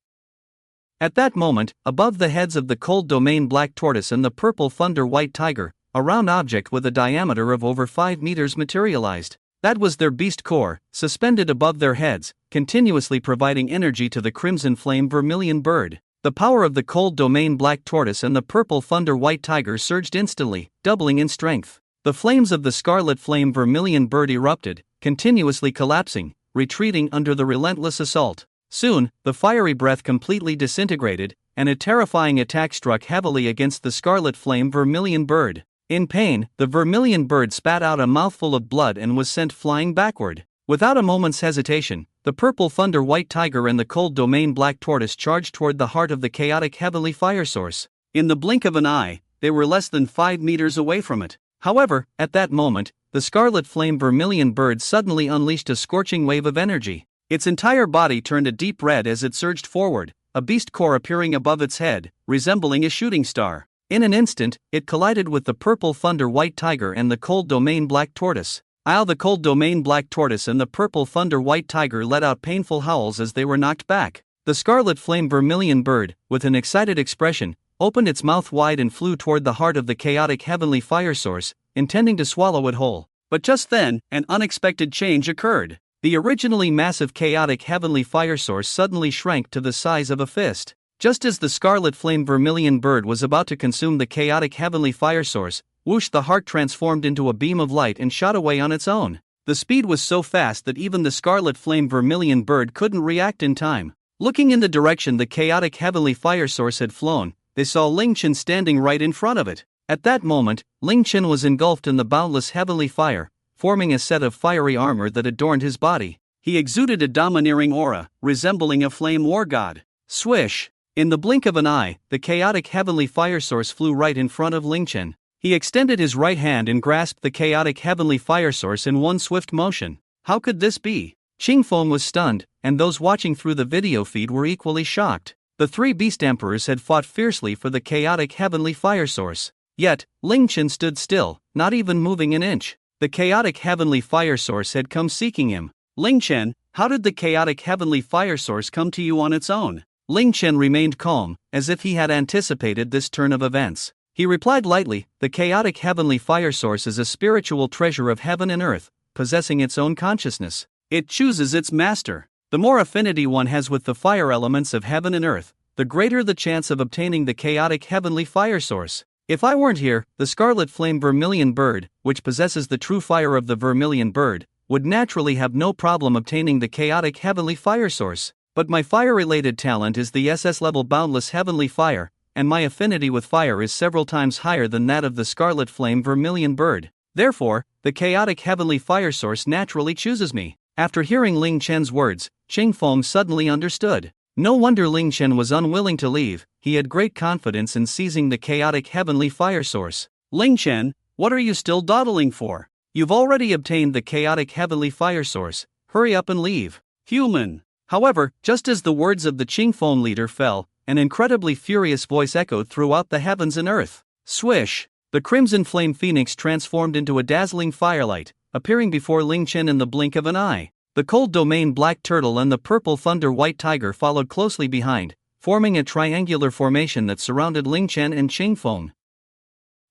Speaker 1: At that moment, above the heads of the cold domain black tortoise and the purple thunder white tiger, a round object with a diameter of over 5 meters materialized. That was their beast core, suspended above their heads, continuously providing energy to the crimson flame vermillion bird. The power of the cold domain black tortoise and the purple thunder white tiger surged instantly, doubling in strength. The flames of the scarlet flame vermillion bird erupted, continuously collapsing, retreating under the relentless assault. Soon, the fiery breath completely disintegrated, and a terrifying attack struck heavily against the scarlet flame vermillion bird. In pain, the vermillion bird spat out a mouthful of blood and was sent flying backward. Without a moment's hesitation, the purple thunder white tiger and the cold domain black tortoise charged toward the heart of the chaotic heavenly fire source. In the blink of an eye, they were less than 5 meters away from it. However, at that moment, the scarlet flame vermillion bird suddenly unleashed a scorching wave of energy. Its entire body turned a deep red as it surged forward, a beast core appearing above its head, resembling a shooting star. In an instant, it collided with the purple thunder white tiger and the cold domain black tortoise. The cold domain black tortoise and the purple thunder white tiger let out painful howls as they were knocked back. The scarlet flame vermillion bird, with an excited expression, opened its mouth wide and flew toward the heart of the chaotic heavenly fire source, intending to swallow it whole. But just then, an unexpected change occurred. The originally massive chaotic heavenly fire source suddenly shrank to the size of a fist. Just as the scarlet flame vermillion bird was about to consume the chaotic heavenly fire source, whoosh, the heart transformed into a beam of light and shot away on its own. The speed was so fast that even the scarlet flame vermillion bird couldn't react in time. Looking in the direction the chaotic heavenly fire source had flown, they saw Ling Chen standing right in front of it. At that moment, Ling Chen was engulfed in the boundless heavenly fire, forming a set of fiery armor that adorned his body. He exuded a domineering aura, resembling a flame war god. Swish! In the blink of an eye, the chaotic heavenly fire source flew right in front of Ling Chen. He extended his right hand and grasped the chaotic heavenly fire source in one swift motion. How could this be? Qingfeng was stunned, and those watching through the video feed were equally shocked. The three beast emperors had fought fiercely for the chaotic heavenly fire source. Yet, Ling Chen stood still, not even moving an inch. The chaotic heavenly fire source had come seeking him. Ling Chen, how did the chaotic heavenly fire source come to you on its own? Ling Chen remained calm, as if he had anticipated this turn of events. He replied lightly, "The chaotic heavenly fire source is a spiritual treasure of heaven and earth, possessing its own consciousness. It chooses its master. The more affinity one has with the fire elements of heaven and earth, the greater the chance of obtaining the chaotic heavenly fire source. If I weren't here, the scarlet flame vermillion bird, which possesses the true fire of the vermillion bird, would naturally have no problem obtaining the chaotic heavenly fire source. But my fire-related talent is the SS level boundless heavenly fire, and my affinity with fire is several times higher than that of the scarlet flame vermillion bird. Therefore, the chaotic heavenly fire source naturally chooses me. After hearing Ling Chen's words, Qing Feng suddenly understood. No wonder Ling Chen was unwilling to leave, he had great confidence in seizing the chaotic heavenly fire source. Ling Chen, what are you still dawdling for? You've already obtained the chaotic heavenly fire source, hurry up and leave. Human. However, just as the words of the Qing Feng leader fell, an incredibly furious voice echoed throughout the heavens and earth. Swish! The crimson flame phoenix transformed into a dazzling firelight, appearing before Ling Chen in the blink of an eye. The cold domain black turtle and the purple thunder white tiger followed closely behind, forming a triangular formation that surrounded Ling Chen and Qing Feng.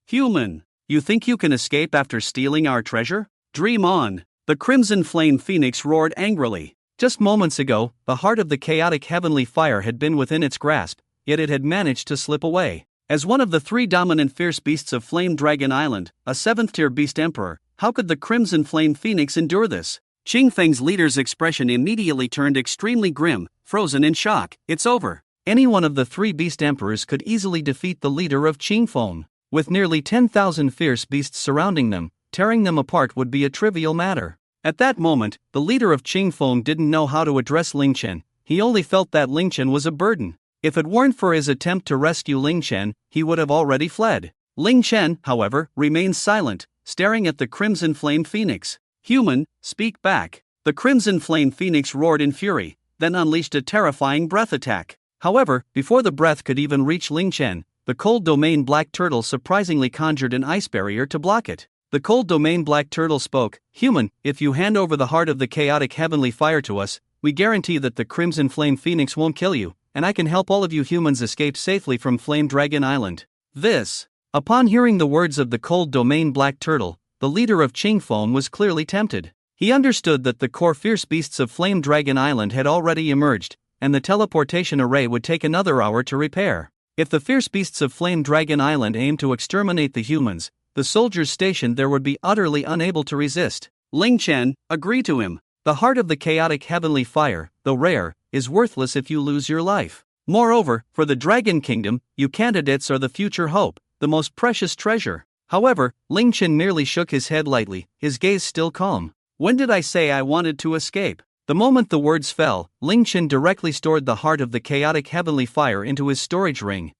Speaker 1: Human, you think you can escape after stealing our treasure? Dream on! The crimson flame phoenix roared angrily. Just moments ago, the heart of the chaotic heavenly fire had been within its grasp, yet it had managed to slip away. As one of the three dominant fierce beasts of Flame Dragon Island, a 7th-tier beast emperor, how could the crimson flame phoenix endure this? Qing Feng's leader's expression immediately turned extremely grim, frozen in shock. It's over. Any one of the three beast emperors could easily defeat the leader of Qing Feng. With nearly 10,000 fierce beasts surrounding them, tearing them apart would be a trivial matter. At that moment, the leader of Qing Feng didn't know how to address Ling Chen. He only felt that Ling Chen was a burden. If it weren't for his attempt to rescue Ling Chen, he would have already fled. Ling Chen, however, remained silent, staring at the crimson flame phoenix. Human, speak back. The crimson flame phoenix roared in fury, then unleashed a terrifying breath attack. However, before the breath could even reach Ling Chen, the cold domain black turtle surprisingly conjured an ice barrier to block it. The cold domain black turtle spoke, Human, if you hand over the heart of the chaotic heavenly fire to us, we guarantee that the crimson flame phoenix won't kill you, and I can help all of you humans escape safely from Flame Dragon Island. This. Upon hearing the words of the cold domain black turtle, the leader of Qing Feng was clearly tempted. He understood that the core fierce beasts of Flame Dragon Island had already emerged, and the teleportation array would take another hour to repair. If the fierce beasts of Flame Dragon Island aimed to exterminate the humans, the soldiers stationed there would be utterly unable to resist. Ling Chen, agree to him. The heart of the chaotic heavenly fire, though rare, is worthless if you lose your life. Moreover, for the Dragon Kingdom, you candidates are the future hope, the most precious treasure. However, Ling Chen merely shook his head lightly, his gaze still calm. When did I say I wanted to escape? The moment the words fell, Ling Chen directly stored the heart of the chaotic heavenly fire into his storage ring.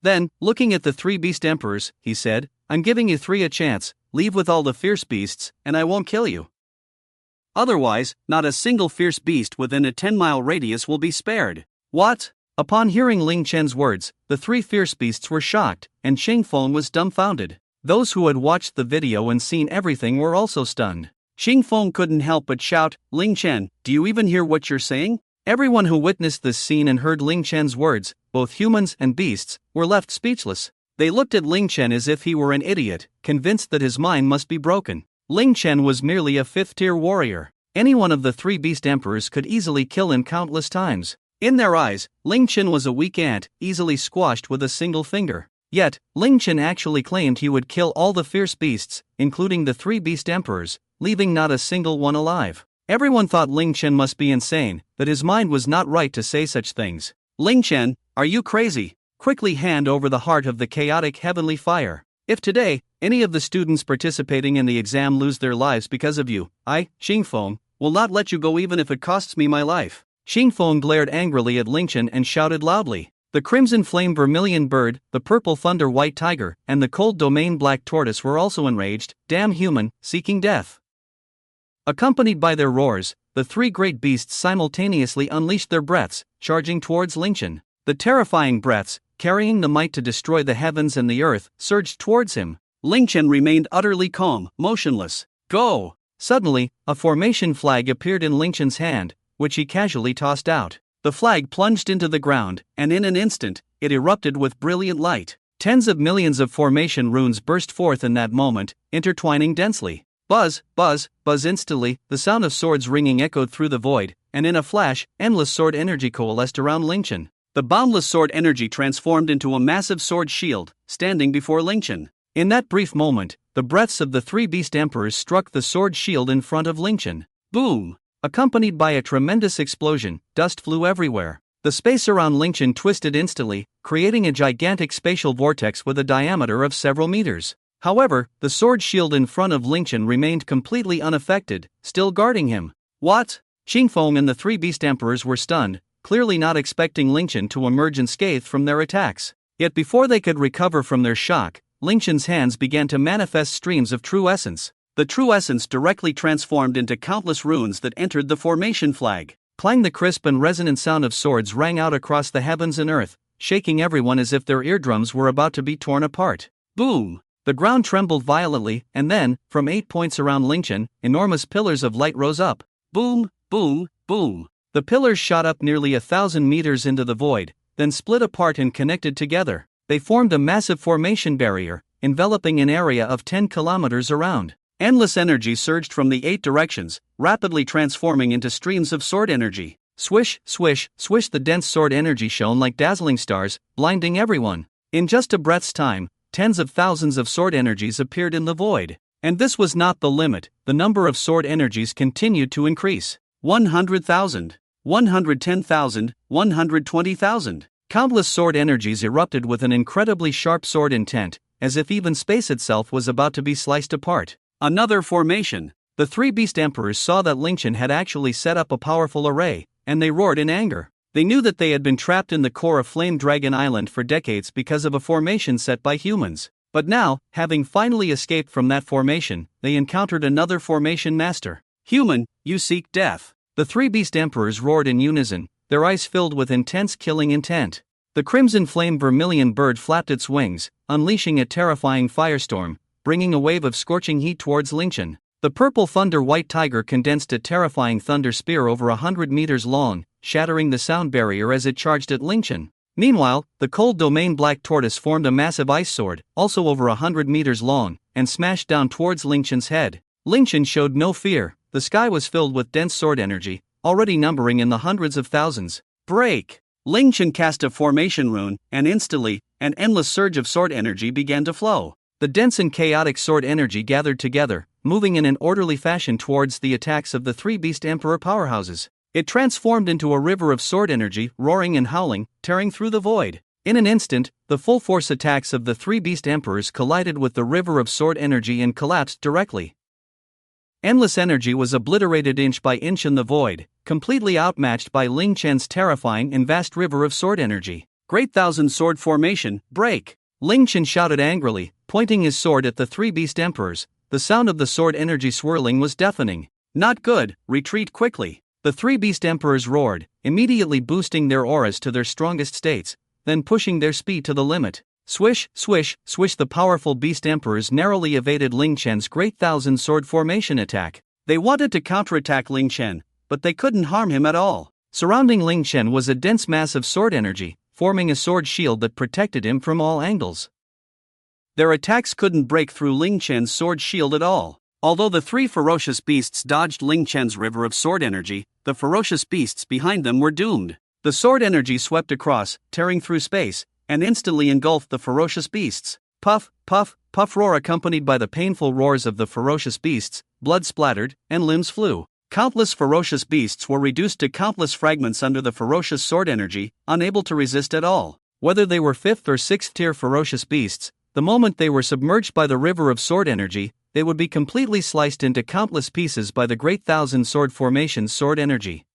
Speaker 1: Then, looking at the three beast emperors, he said, I'm giving you three a chance, leave with all the fierce beasts, and I won't kill you. Otherwise, not a single fierce beast within a 10-mile radius will be spared. What? Upon hearing Ling Chen's words, the three fierce beasts were shocked, and Qing Feng was dumbfounded. Those who had watched the video and seen everything were also stunned. Qing Feng couldn't help but shout, Ling Chen, do you even hear what you're saying? Everyone who witnessed this scene and heard Ling Chen's words, both humans and beasts, were left speechless. They looked at Ling Chen as if he were an idiot, convinced that his mind must be broken. Ling Chen was merely a 5th-tier warrior. Any one of the three beast emperors could easily kill him countless times. In their eyes, Ling Chen was a weak ant, easily squashed with a single finger. Yet, Ling Chen actually claimed he would kill all the fierce beasts, including the three beast emperors, leaving not a single one alive. Everyone thought Ling Chen must be insane, that his mind was not right to say such things. Ling Chen, are you crazy? Quickly hand over the heart of the chaotic heavenly fire. If today, any of the students participating in the exam lose their lives because of you, I, Qing Feng, will not let you go even if it costs me my life. Qing Feng glared angrily at Ling Chen and shouted loudly. The crimson flame vermilion bird, the purple thunder white tiger, and the cold domain black tortoise were also enraged, damn human, seeking death. Accompanied by their roars, the three great beasts simultaneously unleashed their breaths, charging towards Ling Chen. The terrifying breaths, carrying the might to destroy the heavens and the earth, surged towards him. Ling Chen remained utterly calm, motionless. Go! Suddenly, a formation flag appeared in Ling Chen's hand, which he casually tossed out. The flag plunged into the ground, and in an instant, it erupted with brilliant light. Tens of millions of formation runes burst forth in that moment, intertwining densely. Buzz, buzz, buzz instantly, the sound of swords ringing echoed through the void, and in a flash, endless sword energy coalesced around Ling Chen. The boundless sword energy transformed into a massive sword shield, standing before Ling Chen. In that brief moment, the breaths of the three beast emperors struck the sword shield in front of Ling Chen. Boom! Accompanied by a tremendous explosion, dust flew everywhere. The space around Ling Chen twisted instantly, creating a gigantic spatial vortex with a diameter of several meters. However, the sword shield in front of Ling Chen remained completely unaffected, still guarding him. What? Qingfeng and the three Beast Emperors were stunned, clearly not expecting Ling Chen to emerge unscathed from their attacks. Yet before they could recover from their shock, Ling Chen's hands began to manifest streams of true essence. The true essence directly transformed into countless runes that entered the formation flag. Clang! The crisp and resonant sound of swords rang out across the heavens and earth, shaking everyone as if their eardrums were about to be torn apart. Boom! The ground trembled violently, and then, from 8 points around Ling Chen, enormous pillars of light rose up. Boom, boom, boom. The pillars shot up nearly 1,000 meters into the void, then split apart and connected together. They formed a massive formation barrier, enveloping an area of 10 kilometers around. Endless energy surged from the 8 directions, rapidly transforming into streams of sword energy. Swish, swish, swish! The dense sword energy shone like dazzling stars, blinding everyone. In just a breath's time, tens of thousands of sword energies appeared in the void. And this was not the limit, the number of sword energies continued to increase. 100,000, 110,000, 120,000. Countless sword energies erupted with an incredibly sharp sword intent, as if even space itself was about to be sliced apart. Another formation. The three Beast Emperors saw that Ling Chen had actually set up a powerful array, and they roared in anger. They knew that they had been trapped in the core of Flame Dragon Island for decades because of a formation set by humans. But now, having finally escaped from that formation, they encountered another formation master. Human, you seek death. The three Beast Emperors roared in unison, their eyes filled with intense killing intent. The crimson flame vermillion bird flapped its wings, unleashing a terrifying firestorm, bringing a wave of scorching heat towards Ling Chen. The purple thunder white tiger condensed a terrifying thunder spear over 100 meters long, shattering the sound barrier as it charged at Ling Chen. Meanwhile, the cold domain black tortoise formed a massive ice sword, also over 100 meters long, and smashed down towards Ling Chen's head. Ling Chen showed no fear. The sky was filled with dense sword energy, already numbering in the hundreds of thousands. Break! Ling Chen cast a formation rune, and instantly, an endless surge of sword energy began to flow. The dense and chaotic sword energy gathered together, moving in an orderly fashion towards the attacks of the three Beast Emperor powerhouses. It transformed into a river of sword energy, roaring and howling, tearing through the void. In an instant, the full force attacks of the three Beast Emperors collided with the river of sword energy and collapsed directly. Endless energy was obliterated inch by inch in the void, completely outmatched by Ling Chen's terrifying and vast river of sword energy. Great Thousand Sword Formation, break! Ling Chen shouted angrily, pointing his sword at the three Beast Emperors. The sound of the sword energy swirling was deafening. Not good, retreat quickly. The three Beast Emperors roared, immediately boosting their auras to their strongest states, then pushing their speed to the limit. Swish, swish, swish! The powerful Beast Emperors narrowly evaded Ling Chen's Great Thousand Sword Formation attack. They wanted to counterattack Ling Chen, but they couldn't harm him at all. Surrounding Ling Chen was a dense mass of sword energy, forming a sword shield that protected him from all angles. Their attacks couldn't break through Ling Chen's sword shield at all. Although the three ferocious beasts dodged Ling Chen's river of sword energy, the ferocious beasts behind them were doomed. The sword energy swept across, tearing through space, and instantly engulfed the ferocious beasts. Puff, puff, puff roar accompanied by the painful roars of the ferocious beasts, blood splattered, and limbs flew. Countless ferocious beasts were reduced to countless fragments under the ferocious sword energy, unable to resist at all. Whether they were 5th or 6th tier ferocious beasts, the moment they were submerged by the river of sword energy, they would be completely sliced into countless pieces by the Great Thousand Sword Formation's sword energy.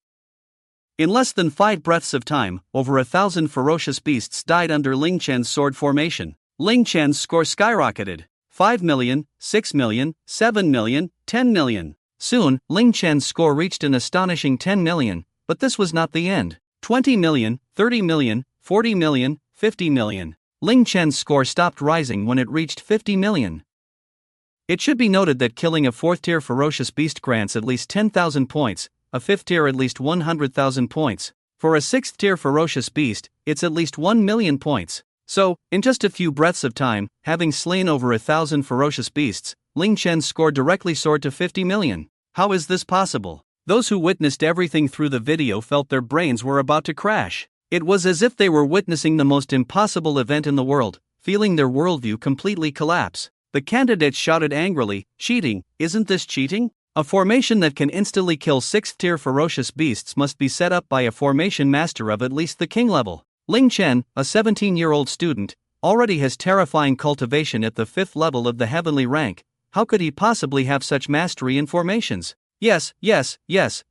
Speaker 1: In less than 5 breaths of time, over 1,000 ferocious beasts died under Ling Chen's sword formation. Ling Chen's score skyrocketed. 5 million, 6 million, 7 million, 10 million. Soon, Ling Chen's score reached an astonishing 10 million, but this was not the end. 20 million, 30 million, 40 million, 50 million. Ling Chen's score stopped rising when it reached 50 million. It should be noted that killing a 4th tier ferocious beast grants at least 10,000 points, a 5th tier at least 100,000 points. For a 6th tier ferocious beast, it's at least 1 million points. So, in just a few breaths of time, having slain over 1,000 ferocious beasts, Ling Chen's score directly soared to 50 million. How is this possible? Those who witnessed everything through the video felt their brains were about to crash. It was as if they were witnessing the most impossible event in the world, feeling their worldview completely collapse. The candidates shouted angrily, "Cheating, isn't this cheating? A formation that can instantly kill 6th-tier ferocious beasts must be set up by a formation master of at least the king level. Ling Chen, a 17-year-old student, already has terrifying cultivation at the 5th level of the heavenly rank. How could he possibly have such mastery in formations? Yes,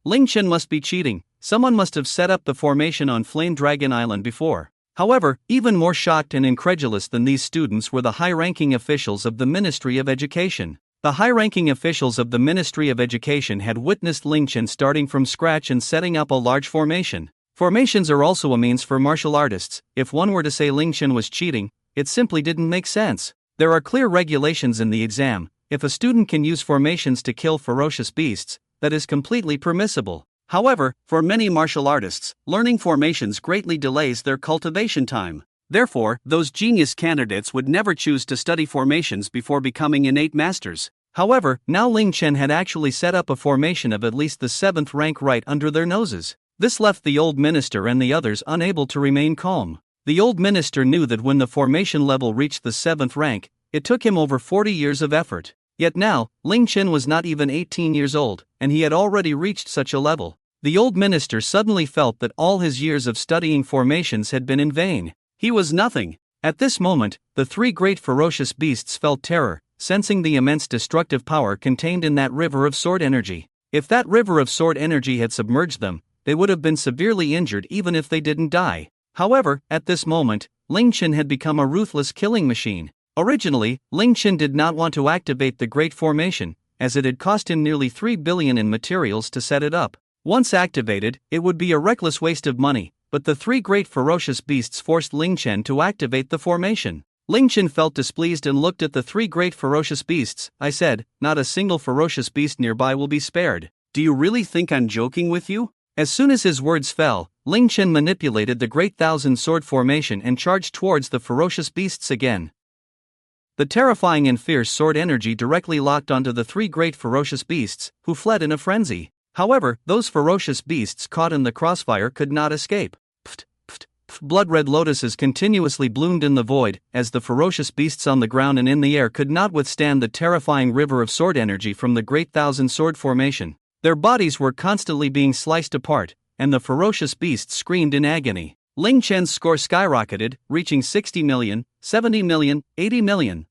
Speaker 1: Ling Chen must be cheating. Someone must have set up the formation on Flame Dragon Island before. However, even more shocked and incredulous than these students were the high-ranking officials of the Ministry of Education. The high-ranking officials of the Ministry of Education had witnessed Ling Chen starting from scratch and setting up a large formation. Formations are also a means for martial artists. If one were to say Ling Chen was cheating, it simply didn't make sense. There are clear regulations in the exam. If a student can use formations to kill ferocious beasts, that is completely permissible. However, for many martial artists, learning formations greatly delays their cultivation time. Therefore, those genius candidates would never choose to study formations before becoming innate masters. However, now Ling Chen had actually set up a formation of at least the 7th rank right under their noses. This left the old minister and the others unable to remain calm. The old minister knew that when the formation level reached the 7th rank, it took him over 40 years of effort. Yet now, Ling Chen was not even 18 years old, and he had already reached such a level. The old minister suddenly felt that all his years of studying formations had been in vain. He was nothing. At this moment, the 3 great ferocious beasts felt terror, sensing the immense destructive power contained in that river of sword energy. If that river of sword energy had submerged them, they would have been severely injured even if they didn't die. However, at this moment, Ling Chen had become a ruthless killing machine. Originally, Ling Chen did not want to activate the Great Formation, as it had cost him nearly 3 billion in materials to set it up. Once activated, it would be a reckless waste of money, but the 3 great ferocious beasts forced Ling Chen to activate the formation. Ling Chen felt displeased and looked at the 3 great ferocious beasts. I said, not a single ferocious beast nearby will be spared. Do you really think I'm joking with you? As soon as his words fell, Ling Chen manipulated the Great Thousand Sword formation and charged towards the ferocious beasts again. The terrifying and fierce sword energy directly locked onto the 3 great ferocious beasts, who fled in a frenzy. However, those ferocious beasts caught in the crossfire could not escape. Blood-red lotuses continuously bloomed in the void, as the ferocious beasts on the ground and in the air could not withstand the terrifying river of sword energy from the Great Thousand Sword formation. Their bodies were constantly being sliced apart, and the ferocious beasts screamed in agony. Ling Chen's score skyrocketed, reaching 60 million, 70 million, 80 million.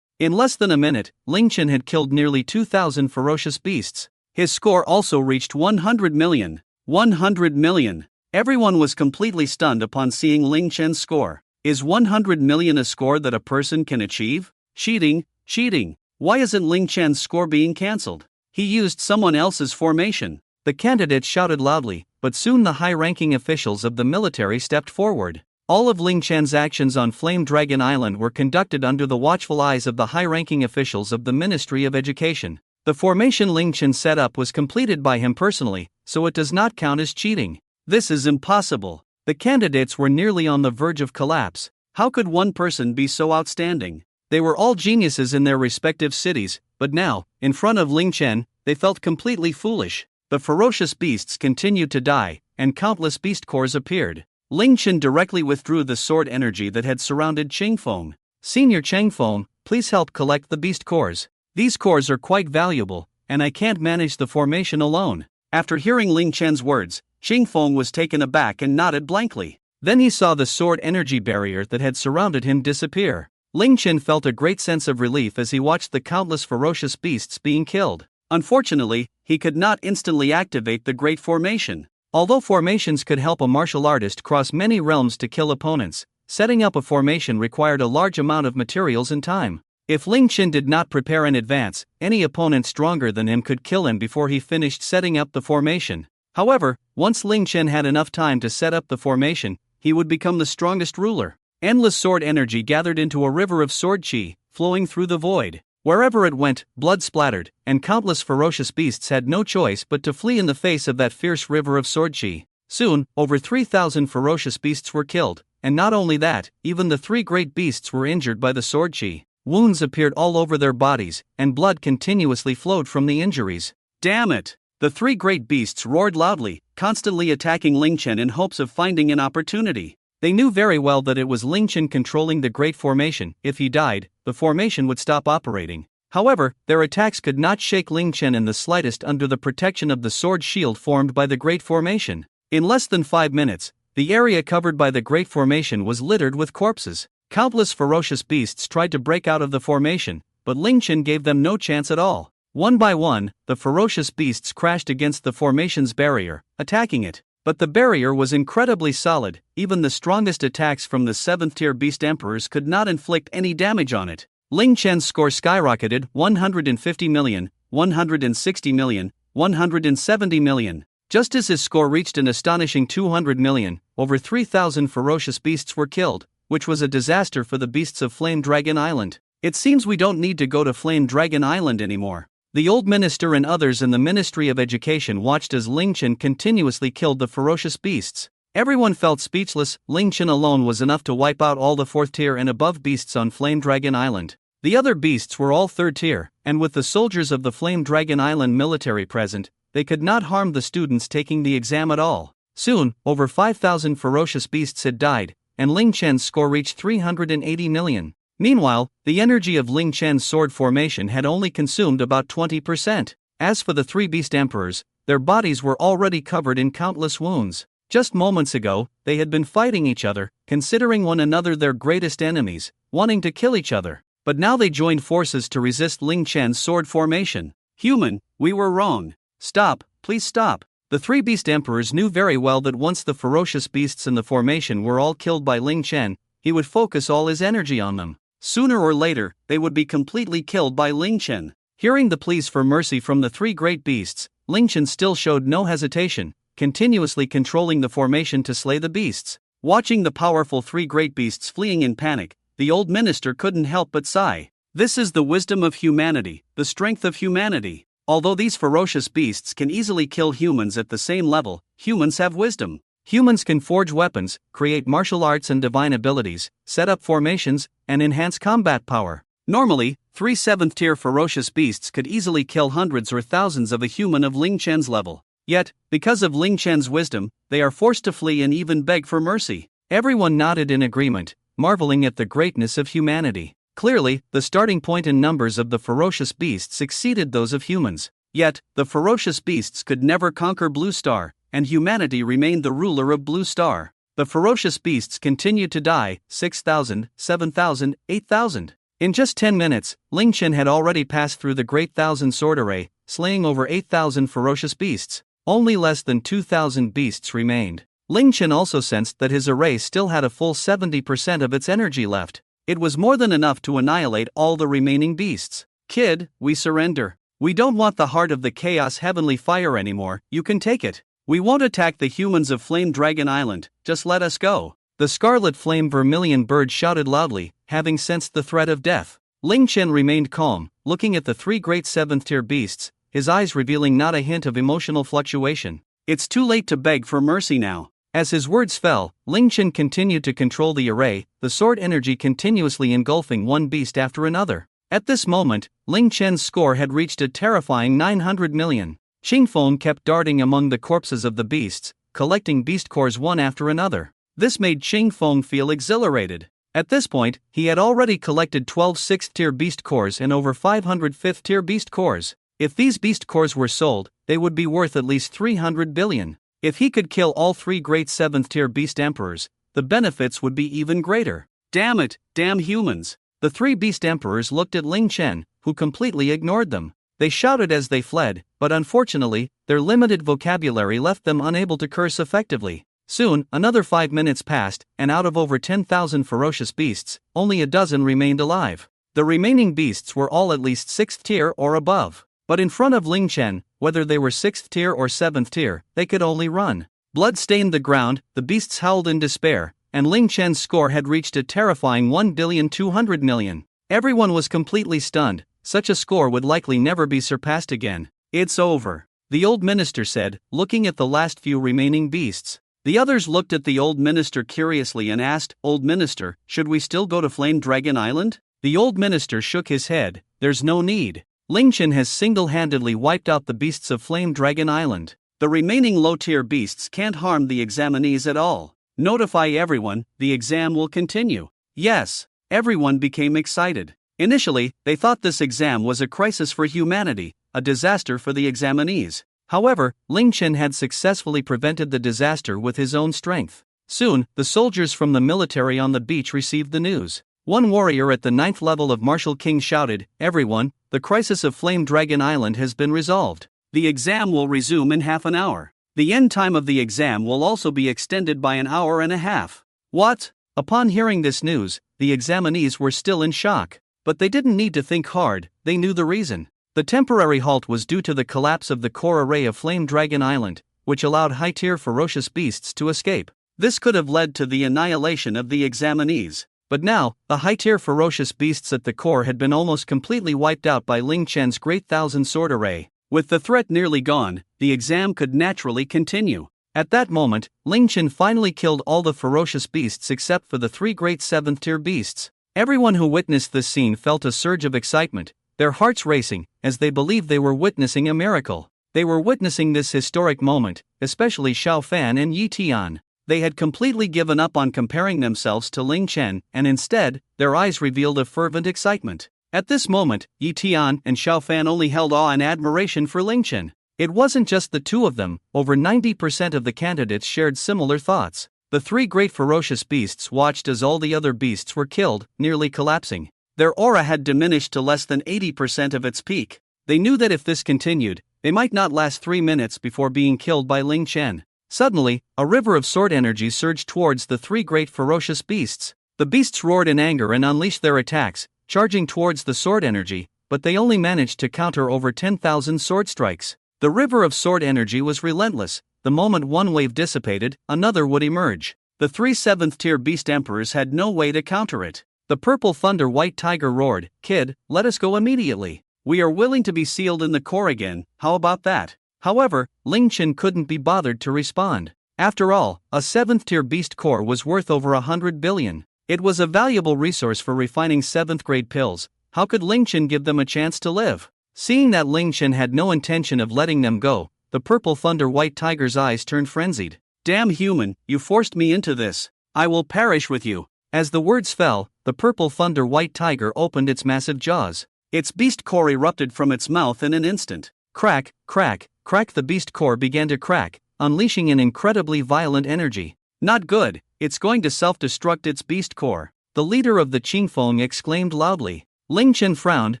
Speaker 1: In less than a minute, Ling Chen had killed nearly 2,000 ferocious beasts. His score also reached 100 million. 100 million. Everyone was completely stunned upon seeing Ling Chen's score. Is 100 million a score that a person can achieve? Cheating. Why isn't Ling Chen's score being cancelled? He used someone else's formation. The candidates shouted loudly, but soon the high-ranking officials of the military stepped forward. All of Ling Chen's actions on Flame Dragon Island were conducted under the watchful eyes of the high-ranking officials of the Ministry of Education. The formation Ling Chen set up was completed by him personally, so it does not count as cheating. This is impossible. The candidates were nearly on the verge of collapse. How could one person be so outstanding? They were all geniuses in their respective cities, but now, in front of Ling Chen, they felt completely foolish. The ferocious beasts continued to die, and countless beast cores appeared. Ling Chen directly withdrew the sword energy that had surrounded Qingfeng. Senior Qingfeng, please help collect the beast cores. These cores are quite valuable, and I can't manage the formation alone. After hearing Ling Chen's words, Qingfeng was taken aback and nodded blankly. Then he saw the sword energy barrier that had surrounded him disappear. Ling Chen felt a great sense of relief as he watched the countless ferocious beasts being killed. Unfortunately, he could not instantly activate the Great Formation. Although formations could help a martial artist cross many realms to kill opponents, setting up a formation required a large amount of materials and time. If Ling Chen did not prepare in advance, any opponent stronger than him could kill him before he finished setting up the formation. However, once Ling Chen had enough time to set up the formation, he would become the strongest ruler. Endless sword energy gathered into a river of sword chi, flowing through the void. Wherever it went, blood splattered, and countless ferocious beasts had no choice but to flee in the face of that fierce river of sword chi. Soon, over 3,000 ferocious beasts were killed, and not only that, even the 3 great beasts were injured by the sword chi. Wounds appeared all over their bodies, and blood continuously flowed from the injuries. Damn it! The 3 great beasts roared loudly, constantly attacking Ling Chen in hopes of finding an opportunity. They knew very well that it was Ling Chen controlling the Great Formation. If he died, the formation would stop operating. However, their attacks could not shake Ling Chen in the slightest under the protection of the sword shield formed by the Great Formation. In less than 5 minutes, the area covered by the Great Formation was littered with corpses. Countless ferocious beasts tried to break out of the formation, but Ling Chen gave them no chance at all. One by one, the ferocious beasts crashed against the formation's barrier, attacking it. But the barrier was incredibly solid, even the strongest attacks from the 7th-tier beast emperors could not inflict any damage on it. Ling Chen's score skyrocketed 150 million, 160 million, 170 million. Just as his score reached an astonishing 200 million, over 3,000 ferocious beasts were killed, which was a disaster for the beasts of Flame Dragon Island. It seems we don't need to go to Flame Dragon Island anymore. The old minister and others in the Ministry of Education watched as Ling Chen continuously killed the ferocious beasts. Everyone felt speechless. Ling Chen alone was enough to wipe out all the 4th tier and above beasts on Flame Dragon Island. The other beasts were all 3rd tier, and with the soldiers of the Flame Dragon Island military present, they could not harm the students taking the exam at all. Soon, over 5,000 ferocious beasts had died, and Ling Chen's score reached 380 million. Meanwhile, the energy of Ling Chen's sword formation had only consumed about 20%. As for the 3 beast emperors, their bodies were already covered in countless wounds. Just moments ago, they had been fighting each other, considering one another their greatest enemies, wanting to kill each other. But now they joined forces to resist Ling Chen's sword formation. Human, we were wrong. Stop, please stop. The 3 beast emperors knew very well that once the ferocious beasts in the formation were all killed by Ling Chen, he would focus all his energy on them. Sooner or later, they would be completely killed by Ling Chen. Hearing the pleas for mercy from the 3 great beasts, Ling Chen still showed no hesitation, continuously controlling the formation to slay the beasts. Watching the powerful 3 great beasts fleeing in panic, the old minister couldn't help but sigh. This is the wisdom of humanity, the strength of humanity. Although these ferocious beasts can easily kill humans at the same level, humans have wisdom. Humans can forge weapons, create martial arts and divine abilities, set up formations, and enhance combat power. Normally, 3 7th-tier ferocious beasts could easily kill hundreds or thousands of a human of Ling Chen's level. Yet, because of Ling Chen's wisdom, they are forced to flee and even beg for mercy. Everyone nodded in agreement, marveling at the greatness of humanity. Clearly, the starting point and numbers of the ferocious beasts exceeded those of humans. Yet, the ferocious beasts could never conquer Blue Star, and humanity remained the ruler of Blue Star. The ferocious beasts continued to die, 6,000, 7,000, 8,000. In just 10 minutes, Ling Chen had already passed through the Great Thousand Sword Array, slaying over 8,000 ferocious beasts. Only less than 2,000 beasts remained. Ling Chen also sensed that his array still had a full 70% of its energy left. It was more than enough to annihilate all the remaining beasts. Kid, we surrender. We don't want the heart of the Chaos Heavenly Fire anymore, you can take it. We won't attack the humans of Flame Dragon Island, just let us go. The Scarlet Flame Vermillion bird shouted loudly, having sensed the threat of death. Ling Chen remained calm, looking at the 3 great 7th-tier beasts, his eyes revealing not a hint of emotional fluctuation. It's too late to beg for mercy now. As his words fell, Ling Chen continued to control the array, the sword energy continuously engulfing one beast after another. At this moment, Ling Chen's score had reached a terrifying 900 million. Qingfeng kept darting among the corpses of the beasts, collecting beast cores one after another. This made Qingfeng feel exhilarated. At this point, he had already collected 12 6th-tier beast cores and over 500 5th-tier beast cores. If these beast cores were sold, they would be worth at least 300 billion. If he could kill all 3 great 7th-tier beast emperors, the benefits would be even greater. Damn it, damn humans. The 3 beast emperors looked at Ling Chen, who completely ignored them. They shouted as they fled, but unfortunately, their limited vocabulary left them unable to curse effectively. Soon, another 5 minutes passed, and out of over 10,000 ferocious beasts, only a dozen remained alive. The remaining beasts were all at least 6th tier or above. But in front of Ling Chen, whether they were 6th tier or 7th tier, they could only run. Blood stained the ground, the beasts howled in despair, and Ling Chen's score had reached a terrifying 1,200 million. Everyone was completely stunned. Such a score would likely never be surpassed again. It's over, the old minister said, looking at the last few remaining beasts. The others looked at the old minister curiously and asked, "Old minister, should we still go to Flame Dragon Island?" The old minister shook his head. There's no need. Ling Chen has single-handedly wiped out the beasts of Flame Dragon Island. The remaining low-tier beasts can't harm the examinees at all. Notify everyone, the exam will continue. Yes, everyone became excited. Initially, they thought this exam was a crisis for humanity, a disaster for the examinees. However, Ling Chen had successfully prevented the disaster with his own strength. Soon, the soldiers from the military on the beach received the news. One warrior at the 9th level of Martial King shouted, "Everyone, the crisis of Flame Dragon Island has been resolved. The exam will resume in half an hour. The end time of the exam will also be extended by an hour and a half." What? Upon hearing this news, the examinees were still in shock. But they didn't need to think hard, they knew the reason. The temporary halt was due to the collapse of the core array of Flame Dragon Island, which allowed high-tier ferocious beasts to escape. This could have led to the annihilation of the examinees. But now, the high-tier ferocious beasts at the core had been almost completely wiped out by Ling Chen's great thousand sword array. With the threat nearly gone, the exam could naturally continue. At that moment, Ling Chen finally killed all the ferocious beasts except for the 3 great 7th-tier beasts. Everyone who witnessed this scene felt a surge of excitement, their hearts racing, as they believed they were witnessing a miracle. They were witnessing this historic moment, especially Xiao Fan and Yi Tian. They had completely given up on comparing themselves to Ling Chen, and instead, their eyes revealed a fervent excitement. At this moment, Yi Tian and Xiao Fan only held awe and admiration for Ling Chen. It wasn't just the two of them, over 90% of the candidates shared similar thoughts. The 3 great ferocious beasts watched as all the other beasts were killed, nearly collapsing. Their aura had diminished to less than 80% of its peak. They knew that if this continued, they might not last 3 minutes before being killed by Ling Chen. Suddenly, a river of sword energy surged towards the 3 great ferocious beasts. The beasts roared in anger and unleashed their attacks, charging towards the sword energy, but they only managed to counter over 10,000 sword strikes. The river of sword energy was relentless. The moment one wave dissipated, another would emerge. The 3 7th-tier beast emperors had no way to counter it. The purple thunder white tiger roared, "Kid, let us go immediately. We are willing to be sealed in the core again, how about that?" However, Ling Chen couldn't be bothered to respond. After all, a 7th-tier beast core was worth over 100 billion. It was a valuable resource for refining 7th-grade pills. How could Ling Chen give them a chance to live? Seeing that Ling Chen had no intention of letting them go, the purple thunder white tiger's eyes turned frenzied. "Damn human, you forced me into this. I will perish with you." As the words fell, the purple thunder white tiger opened its massive jaws. Its beast core erupted from its mouth in an instant. Crack, crack, crack. The beast core began to crack, unleashing an incredibly violent energy. "Not good, it's going to self-destruct its beast core," the leader of the Qingfeng exclaimed loudly. Ling Chen frowned,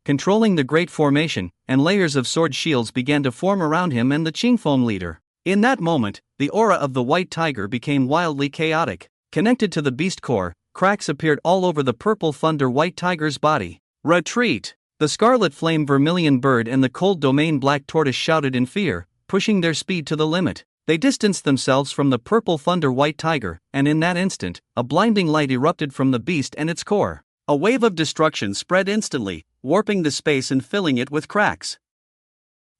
Speaker 1: controlling the great formation, and layers of sword shields began to form around him and the Qingfeng leader. In that moment, the aura of the white tiger became wildly chaotic. Connected to the beast core, cracks appeared all over the purple thunder white tiger's body. "Retreat!" The scarlet flame vermillion bird and the cold domain black tortoise shouted in fear, pushing their speed to the limit. They distanced themselves from the purple thunder white tiger, and in that instant, a blinding light erupted from the beast and its core. A wave of destruction spread instantly, warping the space and filling it with cracks.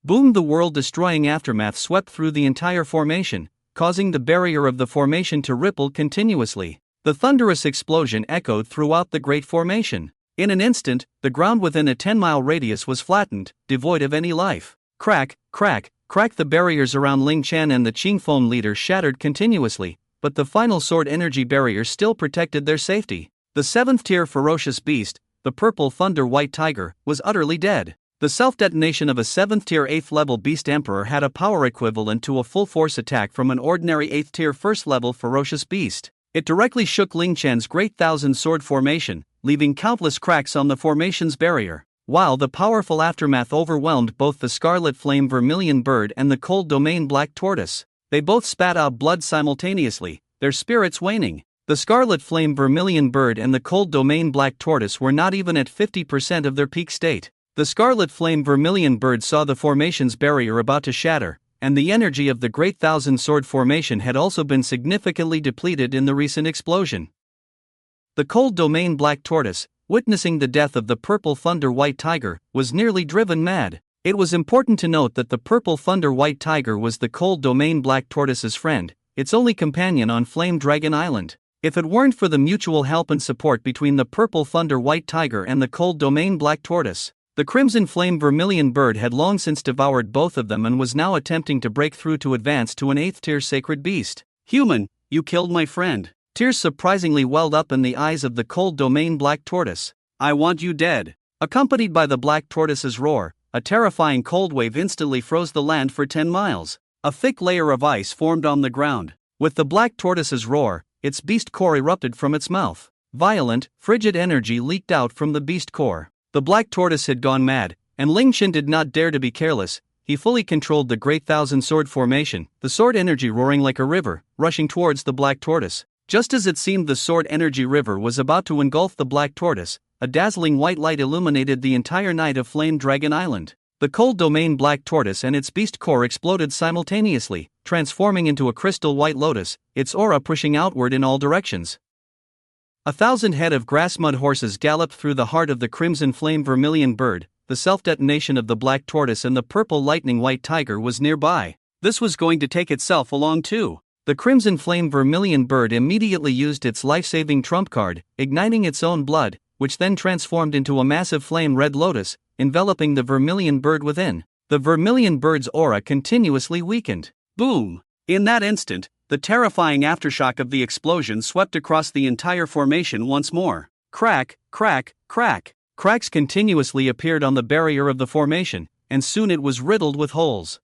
Speaker 1: Boom! The world-destroying aftermath swept through the entire formation, causing the barrier of the formation to ripple continuously. The thunderous explosion echoed throughout the great formation. In an instant, the ground within a 10-mile radius was flattened, devoid of any life. Crack, crack, crack. The barriers around Ling Chen and the Qingfeng leader shattered continuously, but the final sword energy barrier still protected their safety. The 7th-tier ferocious beast, the purple thunder white tiger, was utterly dead. The self-detonation of a 7th-tier 8th-level beast emperor had a power equivalent to a full-force attack from an ordinary 8th-tier 1st-level ferocious beast. It directly shook Ling Chen's great thousand-sword formation, leaving countless cracks on the formation's barrier. While the powerful aftermath overwhelmed both the scarlet flame vermilion bird and the cold domain black tortoise, they both spat out blood simultaneously, their spirits waning. The scarlet flame vermilion bird and the cold domain black tortoise were not even at 50% of their peak state. The scarlet flame vermilion bird saw the formation's barrier about to shatter, and the energy of the great thousand sword formation had also been significantly depleted in the recent explosion. The cold domain black tortoise, witnessing the death of the purple thunder white tiger, was nearly driven mad. It was important to note that the purple thunder white tiger was the cold domain black tortoise's friend, its only companion on Flame Dragon Island. If it weren't for the mutual help and support between the purple thunder white tiger and the cold domain black tortoise, the crimson flame vermilion bird had long since devoured both of them and was now attempting to break through to advance to an 8th-tier sacred beast. "Human, you killed my friend." Tears surprisingly welled up in the eyes of the cold domain black tortoise. "I want you dead." Accompanied by the black tortoise's roar, a terrifying cold wave instantly froze the land for 10 miles. A thick layer of ice formed on the ground. With the black tortoise's roar, its beast core erupted from its mouth. Violent, frigid energy leaked out from the beast core. The black tortoise had gone mad, and Ling Chen did not dare to be careless. He fully controlled the Great Thousand Sword formation, the sword energy roaring like a river, rushing towards the black tortoise. Just as it seemed the sword energy river was about to engulf the black tortoise, a dazzling white light illuminated the entire night of Flame Dragon Island. The cold domain black tortoise and its beast core exploded simultaneously, transforming into a crystal white lotus, its aura pushing outward in all directions. 1,000 head of grass mud horses galloped through the heart of the crimson flame vermilion bird. The self-detonation of the black tortoise and the purple lightning white tiger was nearby. This was going to take itself along too. The crimson flame vermilion bird immediately used its life-saving trump card, igniting its own blood, which then transformed into a massive flame red lotus, enveloping the vermilion bird within. The vermilion bird's aura continuously weakened. Boom! In that instant, the terrifying aftershock of the explosion swept across the entire formation once more. Crack, crack, crack. Cracks continuously appeared on the barrier of the formation, and soon it was riddled with holes.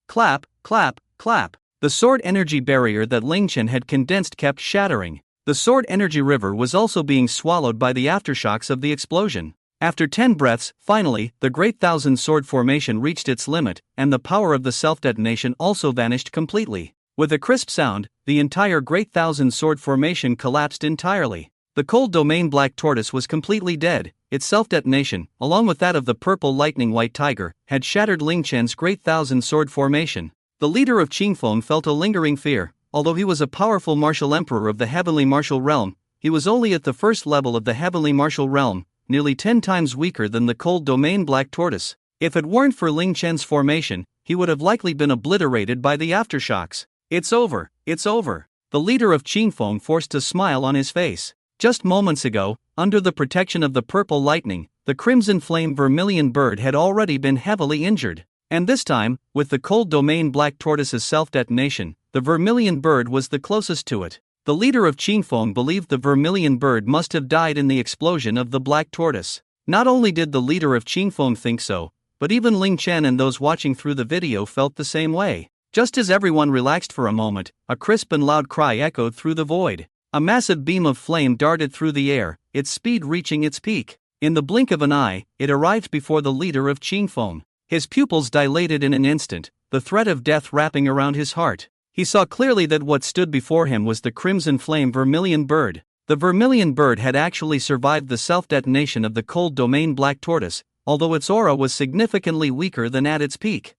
Speaker 1: Clap, clap, clap. The sword energy barrier that Ling Chen had condensed kept shattering. The sword energy river was also being swallowed by the aftershocks of the explosion. After 10 breaths, finally, the Great Thousand Sword formation reached its limit, and the power of the self-detonation also vanished completely. With a crisp sound, the entire Great Thousand Sword formation collapsed entirely. The cold domain black tortoise was completely dead. Its self-detonation, along with that of the purple lightning white tiger, had shattered Ling Chen's Great Thousand Sword formation. The leader of Qingfeng felt a lingering fear. Although he was a powerful martial emperor of the heavenly martial realm, he was only at the first level of the heavenly martial realm, nearly 10 times weaker than the cold domain black tortoise. If it weren't for Ling Chen's formation, he would have likely been obliterated by the aftershocks. It's over, it's over. The leader of Qingfeng forced a smile on his face. Just moments ago, under the protection of the purple lightning, the crimson flame vermilion bird had already been heavily injured. And this time, with the cold domain black tortoise's self-detonation, the vermilion bird was the closest to it. The leader of Qingfeng believed the vermilion bird must have died in the explosion of the black tortoise. Not only did the leader of Qingfeng think so, but even Ling Chen and those watching through the video felt the same way. Just as everyone relaxed for a moment, a crisp and loud cry echoed through the void. A massive beam of flame darted through the air, its speed reaching its peak. In the blink of an eye, it arrived before the leader of Qingfeng. His pupils dilated in an instant, the threat of death wrapping around his heart. He saw clearly that what stood before him was the crimson flame vermilion bird. The vermilion bird had actually survived the self-detonation of the cold domain black tortoise, although its aura was significantly weaker than at its peak.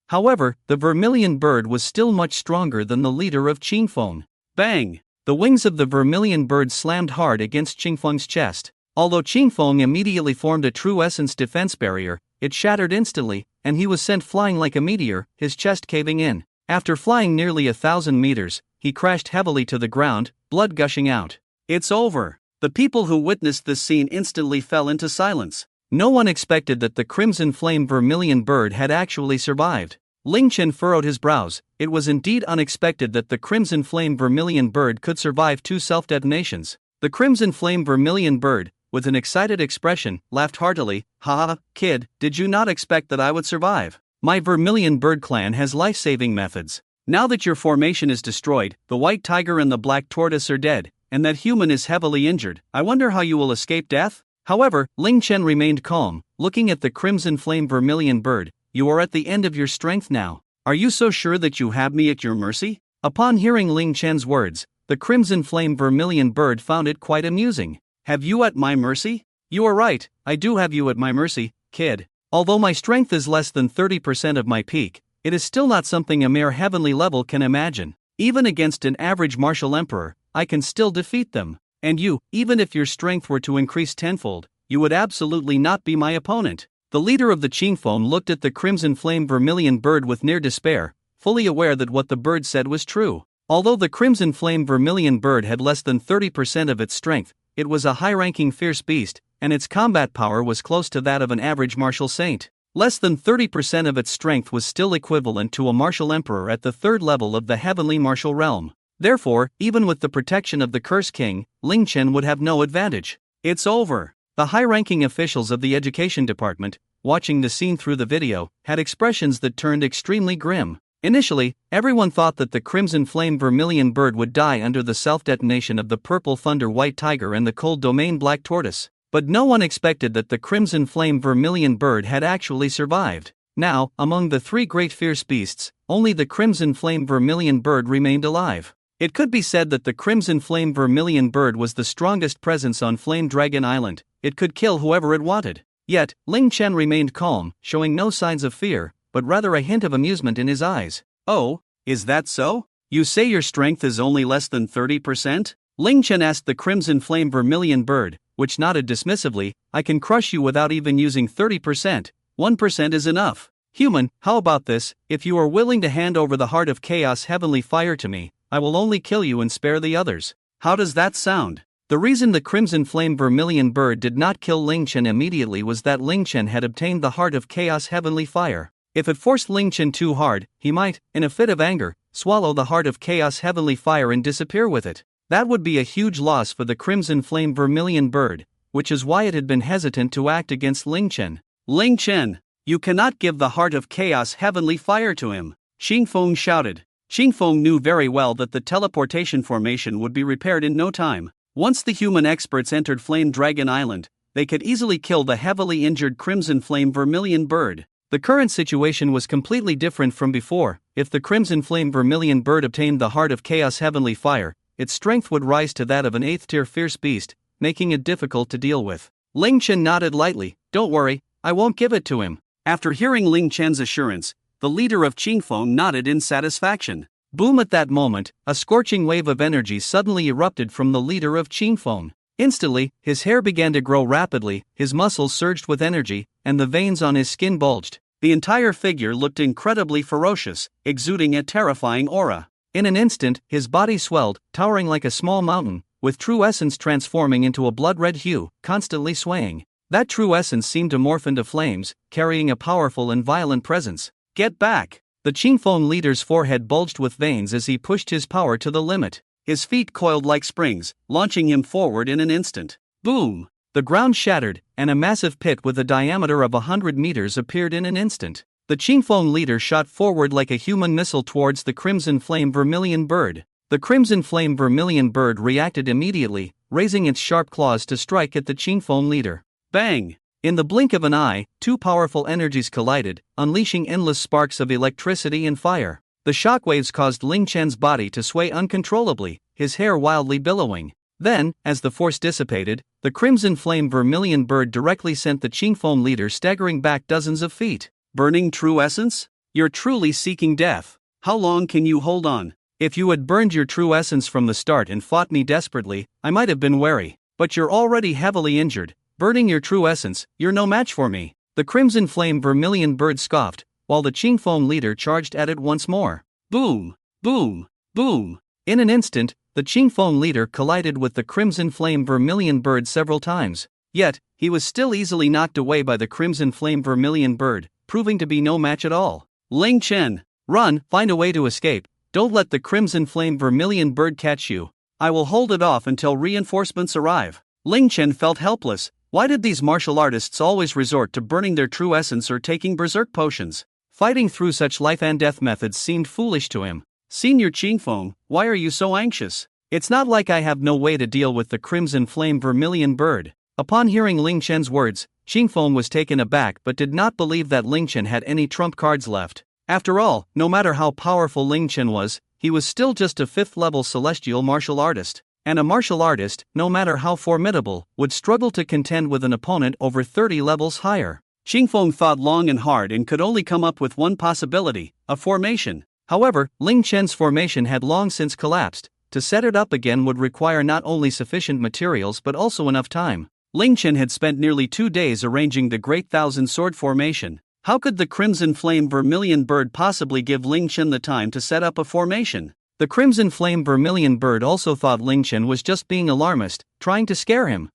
Speaker 1: However, the vermilion bird was still much stronger than the leader of Qingfeng. Bang! The wings of the vermilion bird slammed hard against Qingfeng's chest. Although Qingfeng immediately formed a true essence defense barrier, it shattered instantly, and he was sent flying like a meteor, his chest caving in. After flying nearly 1,000 meters, he crashed heavily to the ground, blood gushing out. It's over. The people who witnessed this scene instantly fell into silence. No one expected that the crimson flame vermilion bird had actually survived. Ling Chen furrowed his brows. It was indeed unexpected that the crimson flame vermilion bird could survive 2 self-detonations. The crimson flame vermilion bird, with an excited expression, laughed heartily. "Ha, kid, did you not expect that I would survive? My vermilion bird clan has life-saving methods. Now that your formation is destroyed, the white tiger and the black tortoise are dead, and that human is heavily injured, I wonder how you will escape death?" However, Ling Chen remained calm, looking at the crimson flame vermilion bird. "You are at the end of your strength now. Are you so sure that you have me at your mercy?" Upon hearing Ling Chen's words, the crimson flame vermilion bird found it quite amusing. "Have you at my mercy? You are right, I do have you at my mercy, kid. Although my strength is less than 30% of my peak, it is still not something a mere heavenly level can imagine. Even against an average martial emperor, I can still defeat them. And you, even if your strength were to increase tenfold, you would absolutely not be my opponent." The leader of the Qingfeng looked at the crimson flame vermilion bird with near despair, fully aware that what the bird said was true. Although the crimson flame vermilion bird had less than 30% of its strength, it was a high-ranking fierce beast, and its combat power was close to that of an average martial saint. Less than 30% of its strength was still equivalent to a martial emperor at the 3rd level of the heavenly martial realm. Therefore, even with the protection of the Curse King, Ling Chen would have no advantage. It's over. The high-ranking officials of the education department, watching the scene through the video, had expressions that turned extremely grim. Initially, everyone thought that the crimson flame vermilion bird would die under the self-detonation of the purple thunder white tiger and the cold domain black tortoise, but no one expected that the crimson flame vermilion bird had actually survived. Now, among the three great fierce beasts, only the crimson flame vermilion bird remained alive. It could be said that the crimson flame vermilion bird was the strongest presence on Flame Dragon Island. It could kill whoever it wanted. Yet, Ling Chen remained calm, showing no signs of fear, but rather a hint of amusement in his eyes. "Oh, is that so? You say your strength is only less than 30%? Ling Chen asked the crimson flame vermilion bird, which nodded dismissively. "I can crush you without even using 30%. 1% is enough. Human, how about this? If you are willing to hand over the heart of chaos heavenly fire to me, I will only kill you and spare the others." How does that sound? The reason the crimson flame vermilion bird did not kill Ling Chen immediately was that Ling Chen had obtained the heart of chaos heavenly fire. If it forced Ling Chen too hard, he might, in a fit of anger, swallow the heart of chaos heavenly fire and disappear with it. That would be a huge loss for the crimson flame vermilion bird, which is why it had been hesitant to act against Ling Chen. "Ling Chen, you cannot give the heart of chaos heavenly fire to him," Xingfeng shouted. Xingfeng knew very well that the teleportation formation would be repaired in no time. Once the human experts entered Flame Dragon Island, they could easily kill the heavily injured crimson flame vermilion bird. The current situation was completely different from before. If the crimson flame vermilion bird obtained the heart of chaos heavenly fire, its strength would rise to that of an 8th-tier fierce beast, making it difficult to deal with. Ling Chen nodded lightly. "Don't worry, I won't give it to him." After hearing Ling Chen's assurance, the leader of Qingfeng nodded in satisfaction. Boom! At that moment, a scorching wave of energy suddenly erupted from the leader of Qingfeng. Instantly, his hair began to grow rapidly, his muscles surged with energy, and the veins on his skin bulged. The entire figure looked incredibly ferocious, exuding a terrifying aura. In an instant, his body swelled, towering like a small mountain, with true essence transforming into a blood-red hue, constantly swaying. That true essence seemed to morph into flames, carrying a powerful and violent presence. "Get back!" The Qingfeng leader's forehead bulged with veins as he pushed his power to the limit. His feet coiled like springs, launching him forward in an instant. Boom! The ground shattered, and a massive pit with a diameter of 100 meters appeared in an instant. The Qingfeng leader shot forward like a human missile towards the crimson flame vermilion bird. The crimson flame vermilion bird reacted immediately, raising its sharp claws to strike at the Qingfeng leader. Bang! In the blink of an eye, two powerful energies collided, unleashing endless sparks of electricity and fire. The shockwaves caused Ling Chen's body to sway uncontrollably, his hair wildly billowing. Then, as the force dissipated, the crimson flame vermilion bird directly sent the Qingfeng leader staggering back dozens of feet. "Burning true essence? You're truly seeking death. How long can you hold on? If you had burned your true essence from the start and fought me desperately, I might have been wary. But you're already heavily injured. Burning your true essence, you're no match for me." The crimson flame vermilion bird scoffed, while the Qingfeng leader charged at it once more. Boom! Boom! Boom! In an instant, the Qingfeng leader collided with the crimson flame vermilion bird several times. Yet, he was still easily knocked away by the crimson flame vermilion bird, proving to be no match at all. "Ling Chen, run, find a way to escape. Don't let the crimson flame vermilion bird catch you. I will hold it off until reinforcements arrive." Ling Chen felt helpless. Why did these martial artists always resort to burning their true essence or taking berserk potions? Fighting through such life and death methods seemed foolish to him. "Senior Qingfeng, why are you so anxious? It's not like I have no way to deal with the crimson flame vermilion bird." Upon hearing Ling Chen's words, Qingfeng was taken aback but did not believe that Ling Chen had any trump cards left. After all, no matter how powerful Ling Chen was, he was still just a 5th-level celestial martial artist. And a martial artist, no matter how formidable, would struggle to contend with an opponent over 30 levels higher. Qingfeng thought long and hard and could only come up with one possibility: a formation. However, Ling Chen's formation had long since collapsed. To set it up again would require not only sufficient materials but also enough time. Ling Chen had spent nearly 2 days arranging the Great Thousand Sword formation. How could the crimson flame vermilion bird possibly give Ling Chen the time to set up a formation? The crimson flame vermilion bird also thought Ling Chen was just being alarmist, trying to scare him.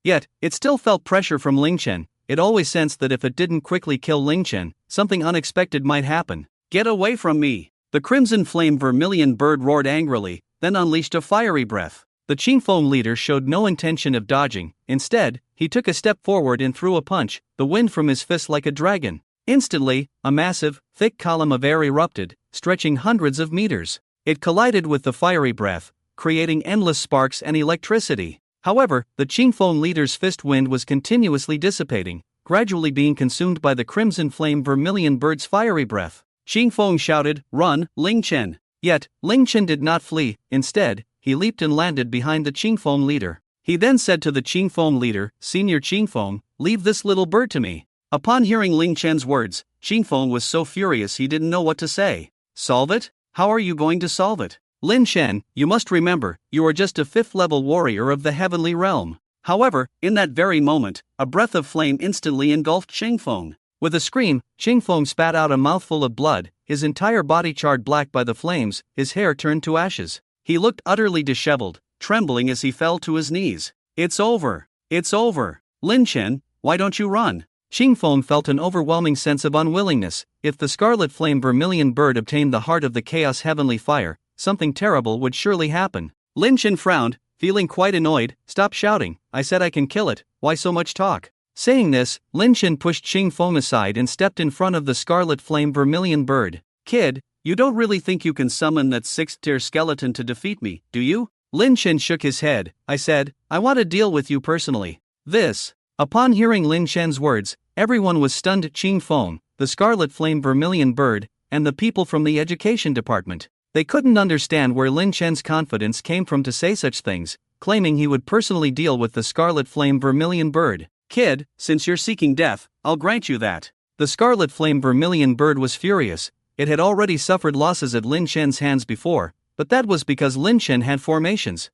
Speaker 1: Yet, it still felt pressure from Ling Chen. It always sensed that if it didn't quickly kill Ling Chen, something unexpected might happen. "Get away from me!" The crimson flame vermilion bird roared angrily, then unleashed a fiery breath. The Qingfeng leader showed no intention of dodging. Instead, he took a step forward and threw a punch, the wind from his fist like a dragon. Instantly, a massive, thick column of air erupted, stretching hundreds of meters. It collided with the fiery breath, creating endless sparks and electricity. However, the Qingfeng leader's fist wind was continuously dissipating, gradually being consumed by the crimson flame vermillion bird's fiery breath. Qingfeng shouted, "Run, Ling Chen!" Yet, Ling Chen did not flee. Instead, he leaped and landed behind the Qingfeng leader. He then said to the Qingfeng leader, "Senior Qingfeng, leave this little bird to me." Upon hearing Ling Chen's words, Qingfeng was so furious he didn't know what to say. "Solve it? How are you going to solve it? Lin Chen, you must remember, you are just a 5th-level warrior of the heavenly realm." However, in that very moment, a breath of flame instantly engulfed Qingfeng. With a scream, Qingfeng spat out a mouthful of blood, his entire body charred black by the flames, his hair turned to ashes. He looked utterly disheveled, trembling as he fell to his knees. "It's over! It's over! Lin Chen, why don't you run?" Qingfeng felt an overwhelming sense of unwillingness. If the scarlet flame vermilion bird obtained the heart of the chaos heavenly fire, something terrible would surely happen. Lin Chen frowned, feeling quite annoyed. "Stop shouting, I said I can kill it, why so much talk?" Saying this, Lin Chen pushed Qingfeng aside and stepped in front of the scarlet flame vermilion bird. "Kid, you don't really think you can summon that 6th-tier skeleton to defeat me, do you?" Lin Chen shook his head. "I said, I want to deal with you personally. This." Upon hearing Lin Chen's words, everyone was stunned. Qingfeng, the scarlet flame vermilion bird, and the people from the education department. They couldn't understand where Lin Chen's confidence came from to say such things, claiming he would personally deal with the scarlet flame vermilion bird. "Kid, since you're seeking death, I'll grant you that." The scarlet flame vermilion bird was furious. It had already suffered losses at Lin Chen's hands before, but that was because Lin Chen had formations.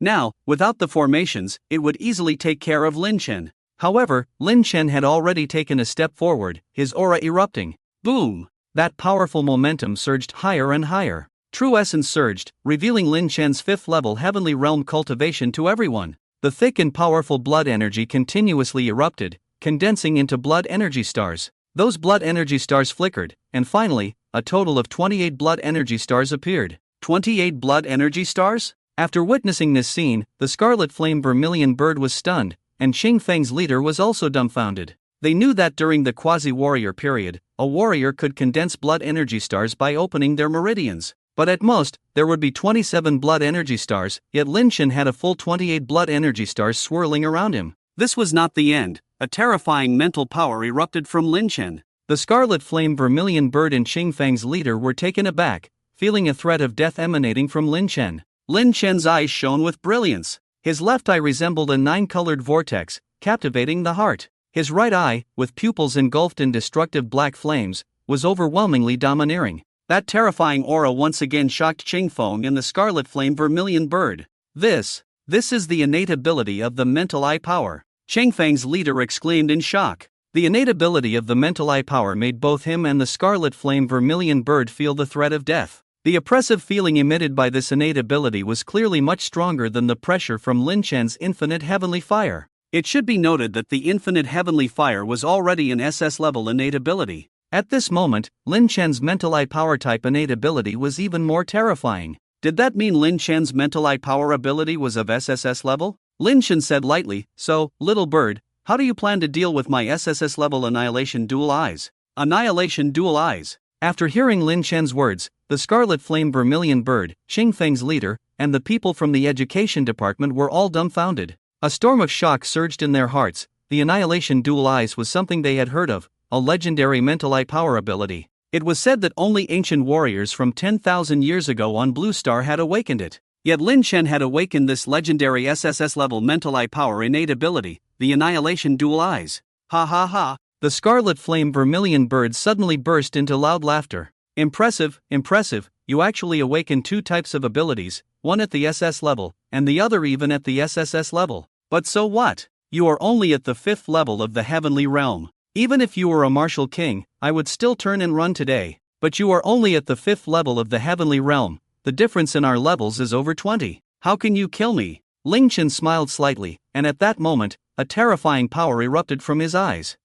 Speaker 1: Now, without the formations, it would easily take care of Lin Chen. However, Lin Chen had already taken a step forward, his aura erupting. Boom! That powerful momentum surged higher and higher. True essence surged, revealing Lin Chen's 5th-level heavenly realm cultivation to everyone. The thick and powerful blood energy continuously erupted, condensing into blood energy stars. Those blood energy stars flickered, and finally, a total of 28 blood energy stars appeared. 28 blood energy stars? After witnessing this scene, the scarlet flame vermilion bird was stunned, and Qingfeng's leader was also dumbfounded. They knew that during the quasi-warrior period, a warrior could condense blood energy stars by opening their meridians. But at most, there would be 27 blood energy stars, yet Lin Chen had a full 28 blood energy stars swirling around him. This was not the end. A terrifying mental power erupted from Lin Chen. The scarlet flame vermilion bird and Qingfeng's leader were taken aback, feeling a threat of death emanating from Lin Chen. Lin Chen's eyes shone with brilliance. His left eye resembled a 9-colored vortex, captivating the heart. His right eye, with pupils engulfed in destructive black flames, was overwhelmingly domineering. That terrifying aura once again shocked Qingfeng and the scarlet flame vermilion bird. This is the innate ability of the mental eye power. Qingfeng's leader exclaimed in shock. The innate ability of the mental eye power made both him and the scarlet flame vermilion bird feel the threat of death. The oppressive feeling emitted by this innate ability was clearly much stronger than the pressure from Lin Chen's infinite heavenly fire. It should be noted that the infinite heavenly fire was already an SS-level innate ability. At this moment, Lin Chen's mental eye power type innate ability was even more terrifying. Did that mean Lin Chen's mental eye power ability was of SSS level? Lin Chen said lightly, "So, little bird, how do you plan to deal with my SSS level Annihilation Dual Eyes?" Annihilation Dual Eyes. After hearing Lin Chen's words, the scarlet flame vermilion bird, Qingfeng's leader, and the people from the education department were all dumbfounded. A storm of shock surged in their hearts. The Annihilation Dual Eyes was something they had heard of, a legendary mental eye power ability. It was said that only ancient warriors from 10,000 years ago on Blue Star had awakened it. Yet Lin Chen had awakened this legendary SSS level mental eye power innate ability, the Annihilation Dual Eyes. Ha ha ha! The scarlet flame vermilion bird suddenly burst into loud laughter. Impressive, impressive, you actually awakened 2 types of abilities, one at the SS level, and the other even at the SSS level. But so what? You are only at the 5th level of the heavenly realm. Even if you were a martial king, I would still turn and run today. But you are only at the 5th level of the heavenly realm. The difference in our levels is over 20. How can you kill me? Ling Chen smiled slightly, and at that moment, a terrifying power erupted from his eyes.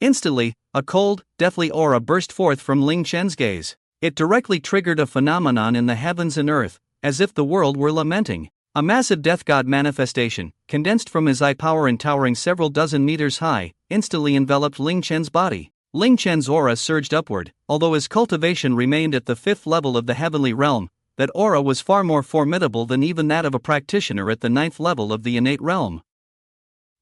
Speaker 1: Instantly, a cold, deathly aura burst forth from Ling Chen's gaze. It directly triggered a phenomenon in the heavens and earth. as if the world were lamenting. A massive death god manifestation, condensed from his eye power and towering several dozen meters high, instantly enveloped Ling Chen's body. Ling Chen's aura surged upward, although his cultivation remained at the 5th level of the heavenly realm. That aura was far more formidable than even that of a practitioner at the 9th level of the innate realm.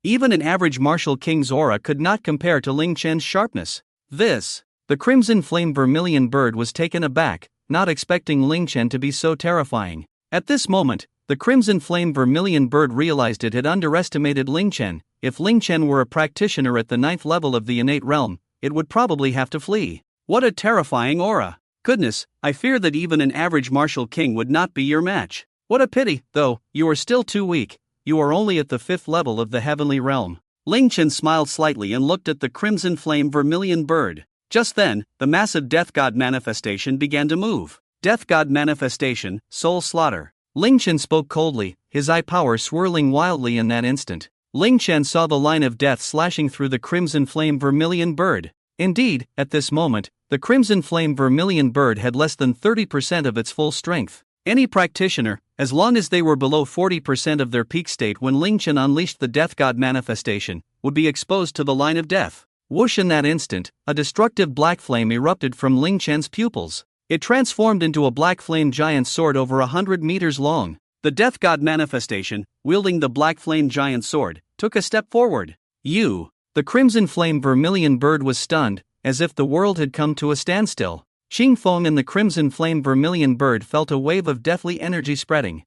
Speaker 1: Even an average martial king's aura could not compare to Ling Chen's sharpness. The crimson flame vermillion bird was taken aback, not expecting Ling Chen to be so terrifying. At this moment, the crimson flame vermillion bird realized it had underestimated Ling Chen. If Ling Chen were a practitioner at the 9th level of the innate realm, it would probably have to flee. What a terrifying aura! Goodness, I fear that even an average martial king would not be your match. What a pity, though, you are still too weak. You are only at the 5th level of the heavenly realm. Ling Chen smiled slightly and looked at the crimson flame vermillion bird. Just then, the massive death god manifestation began to move. Death god manifestation, soul slaughter. Ling Chen spoke coldly, his eye power swirling wildly in that instant. Ling Chen saw the line of death slashing through the crimson flame vermillion bird. Indeed, at this moment, the crimson flame vermillion bird had less than 30% of its full strength. Any practitioner, as long as they were below 40% of their peak state when Ling Chen unleashed the death god manifestation, would be exposed to the line of death. Whoosh! In that instant, a destructive black flame erupted from Ling Chen's pupils. It transformed into a black flame giant sword over 100 meters long. The death god manifestation, wielding the black flame giant sword, took a step forward. The crimson flame vermillion bird was stunned, as if the world had come to a standstill. Xing Feng and the crimson flame vermillion bird felt a wave of deathly energy spreading.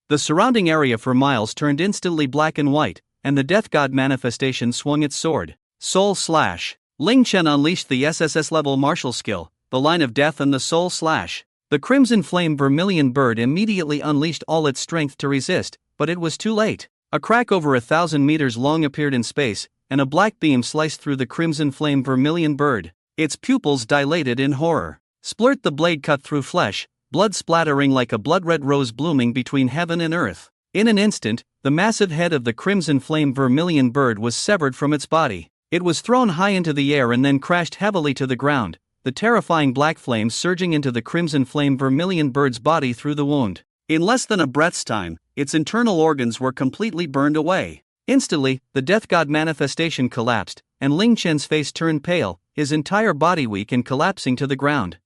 Speaker 1: The surrounding area for miles turned instantly black and white, and the death god manifestation swung its sword. Soul Slash. Ling Chen unleashed the SSSS-Level martial skill, the line of death and the soul slash. The crimson flame vermillion bird immediately unleashed all its strength to resist, but it was too late. A crack over 1,000 meters long appeared in space, and a black beam sliced through the crimson flame vermillion bird. Its pupils dilated in horror. Splurt! The blade cut through flesh, blood splattering like a blood-red rose blooming between heaven and earth. In an instant, the massive head of the crimson flame vermillion bird was severed from its body. It was thrown high into the air and then crashed heavily to the ground, the terrifying black flames surging into the crimson flame vermillion bird's body through the wound. In less than a breath's time, its internal organs were completely burned away. Instantly, the death god manifestation collapsed, and Ling Chen's face turned pale, his entire body weak and collapsing to the ground.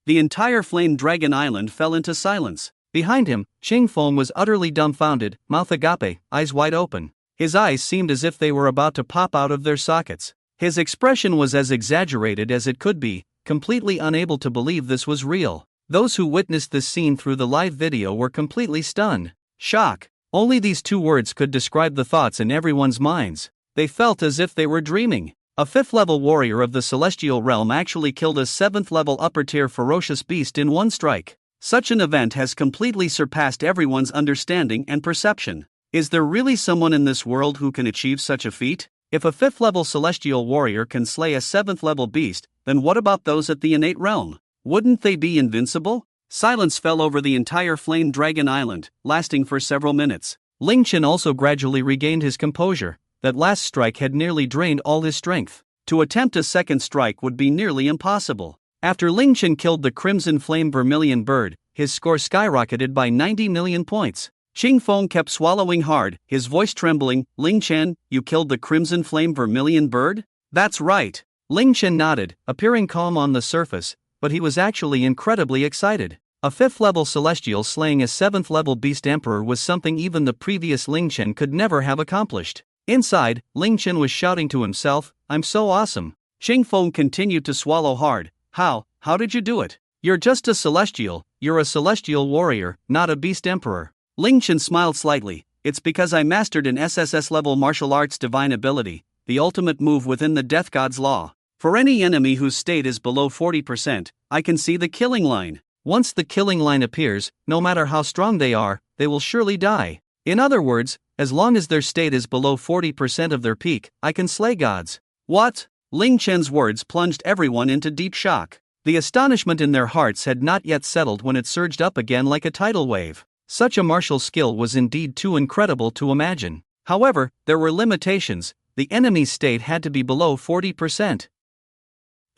Speaker 1: The entire flame dragon island fell into silence. Behind him, Xing Feng was utterly dumbfounded, mouth agape, eyes wide open. His eyes seemed as if they were about to pop out of their sockets. His expression was as exaggerated as it could be, completely unable to believe this was real. Those who witnessed this scene through the live video were completely stunned. Shock. Only these two words could describe the thoughts in everyone's minds. They felt as if they were dreaming. A 5th-level warrior of the celestial realm actually killed a 7th-level upper-tier ferocious beast in one strike. Such an event has completely surpassed everyone's understanding and perception. Is there really someone in this world who can achieve such a feat? If a 5th-level celestial warrior can slay a 7th-level beast, then what about those at the innate realm? Wouldn't they be invincible? Silence fell over the entire flame dragon island, lasting for several minutes. Ling Chen also gradually regained his composure. That last strike had nearly drained all his strength. To attempt a second strike would be nearly impossible. After Ling Chen killed the crimson flame vermillion bird, his score skyrocketed by 90 million points. Xing Feng kept swallowing hard, his voice trembling. Ling Chen, you killed the crimson flame vermillion bird? That's right. Ling Chen nodded, appearing calm on the surface, but he was actually incredibly excited. A 5th-level celestial slaying a 7th-level beast emperor was something even the previous Ling Chen could never have accomplished. Inside, Ling Chen was shouting to himself, I'm so awesome. Xing Feng continued to swallow hard. How did you do it? You're just a celestial, you're a celestial warrior, not a beast emperor. Ling Chen smiled slightly. It's because I mastered an SSS-level martial arts divine ability, the ultimate move within the death god's law. For any enemy whose state is below 40%, I can see the killing line. Once the killing line appears, no matter how strong they are, they will surely die. In other words, as long as their state is below 40% of their peak, I can slay gods. What? Ling Chen's words plunged everyone into deep shock. The astonishment in their hearts had not yet settled when it surged up again like a tidal wave. Such a martial skill was indeed too incredible to imagine. However, there were limitations. The enemy's state had to be below 40%.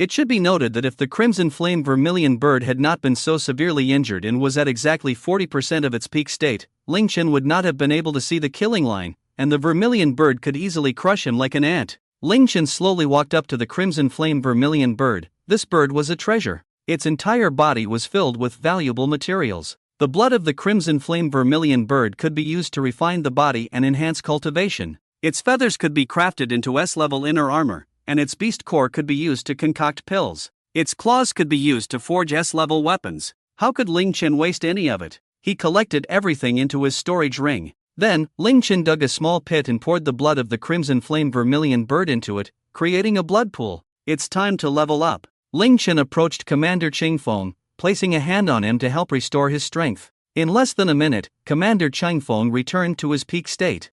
Speaker 1: It should be noted that if the crimson flame vermilion bird had not been so severely injured and was at exactly 40% of its peak state, Ling Chen would not have been able to see the killing line, and the vermilion bird could easily crush him like an ant. Ling Chen slowly walked up to the crimson flame vermilion bird. This bird was a treasure. Its entire body was filled with valuable materials. The blood of the crimson flame vermilion bird could be used to refine the body and enhance cultivation. Its feathers could be crafted into S-level inner armor, and its beast core could be used to concoct pills. Its claws could be used to forge S-level weapons. How could Ling Chen waste any of it? He collected everything into his storage ring. Then, Ling Chen dug a small pit and poured the blood of the crimson flame vermilion bird into it, creating a blood pool. It's time to level up. Ling Chen approached Commander Qingfeng, placing a hand on him to help restore his strength. In less than a minute, Commander Qingfeng returned to his peak state.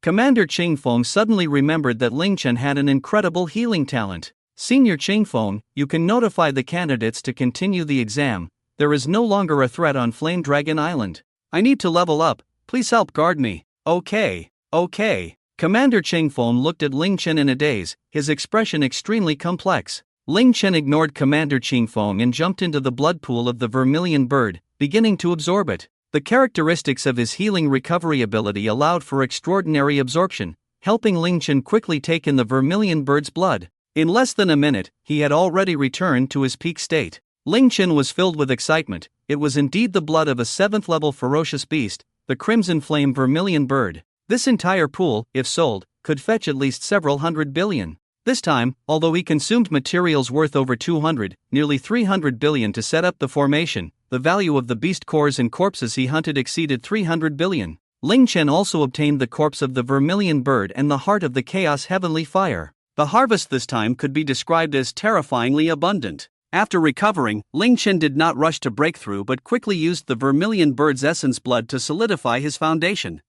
Speaker 1: Commander Qingfeng suddenly remembered that Ling Chen had an incredible healing talent. Senior Qingfeng, you can notify the candidates to continue the exam. There is no longer a threat on Flame Dragon Island. I need to level up, please help guard me. Okay. Commander Qingfeng looked at Ling Chen in a daze, his expression extremely complex. Ling Chen ignored Commander Qingfeng and jumped into the blood pool of the vermilion bird, beginning to absorb it. The characteristics of his healing recovery ability allowed for extraordinary absorption, helping Ling Chen quickly take in the vermilion bird's blood. In less than a minute, he had already returned to his peak state. Ling Chen was filled with excitement. It was indeed the blood of a 7th-level ferocious beast, the crimson flame vermilion bird. This entire pool, if sold, could fetch at least several hundred billion. This time, although he consumed materials worth over 200, nearly 300 billion to set up the formation, the value of the beast cores and corpses he hunted exceeded 300 billion. Ling Chen also obtained the corpse of the vermilion bird and the heart of the chaos heavenly fire. The harvest this time could be described as terrifyingly abundant. After recovering, Ling Chen did not rush to breakthrough but quickly used the vermilion bird's essence blood to solidify his foundation.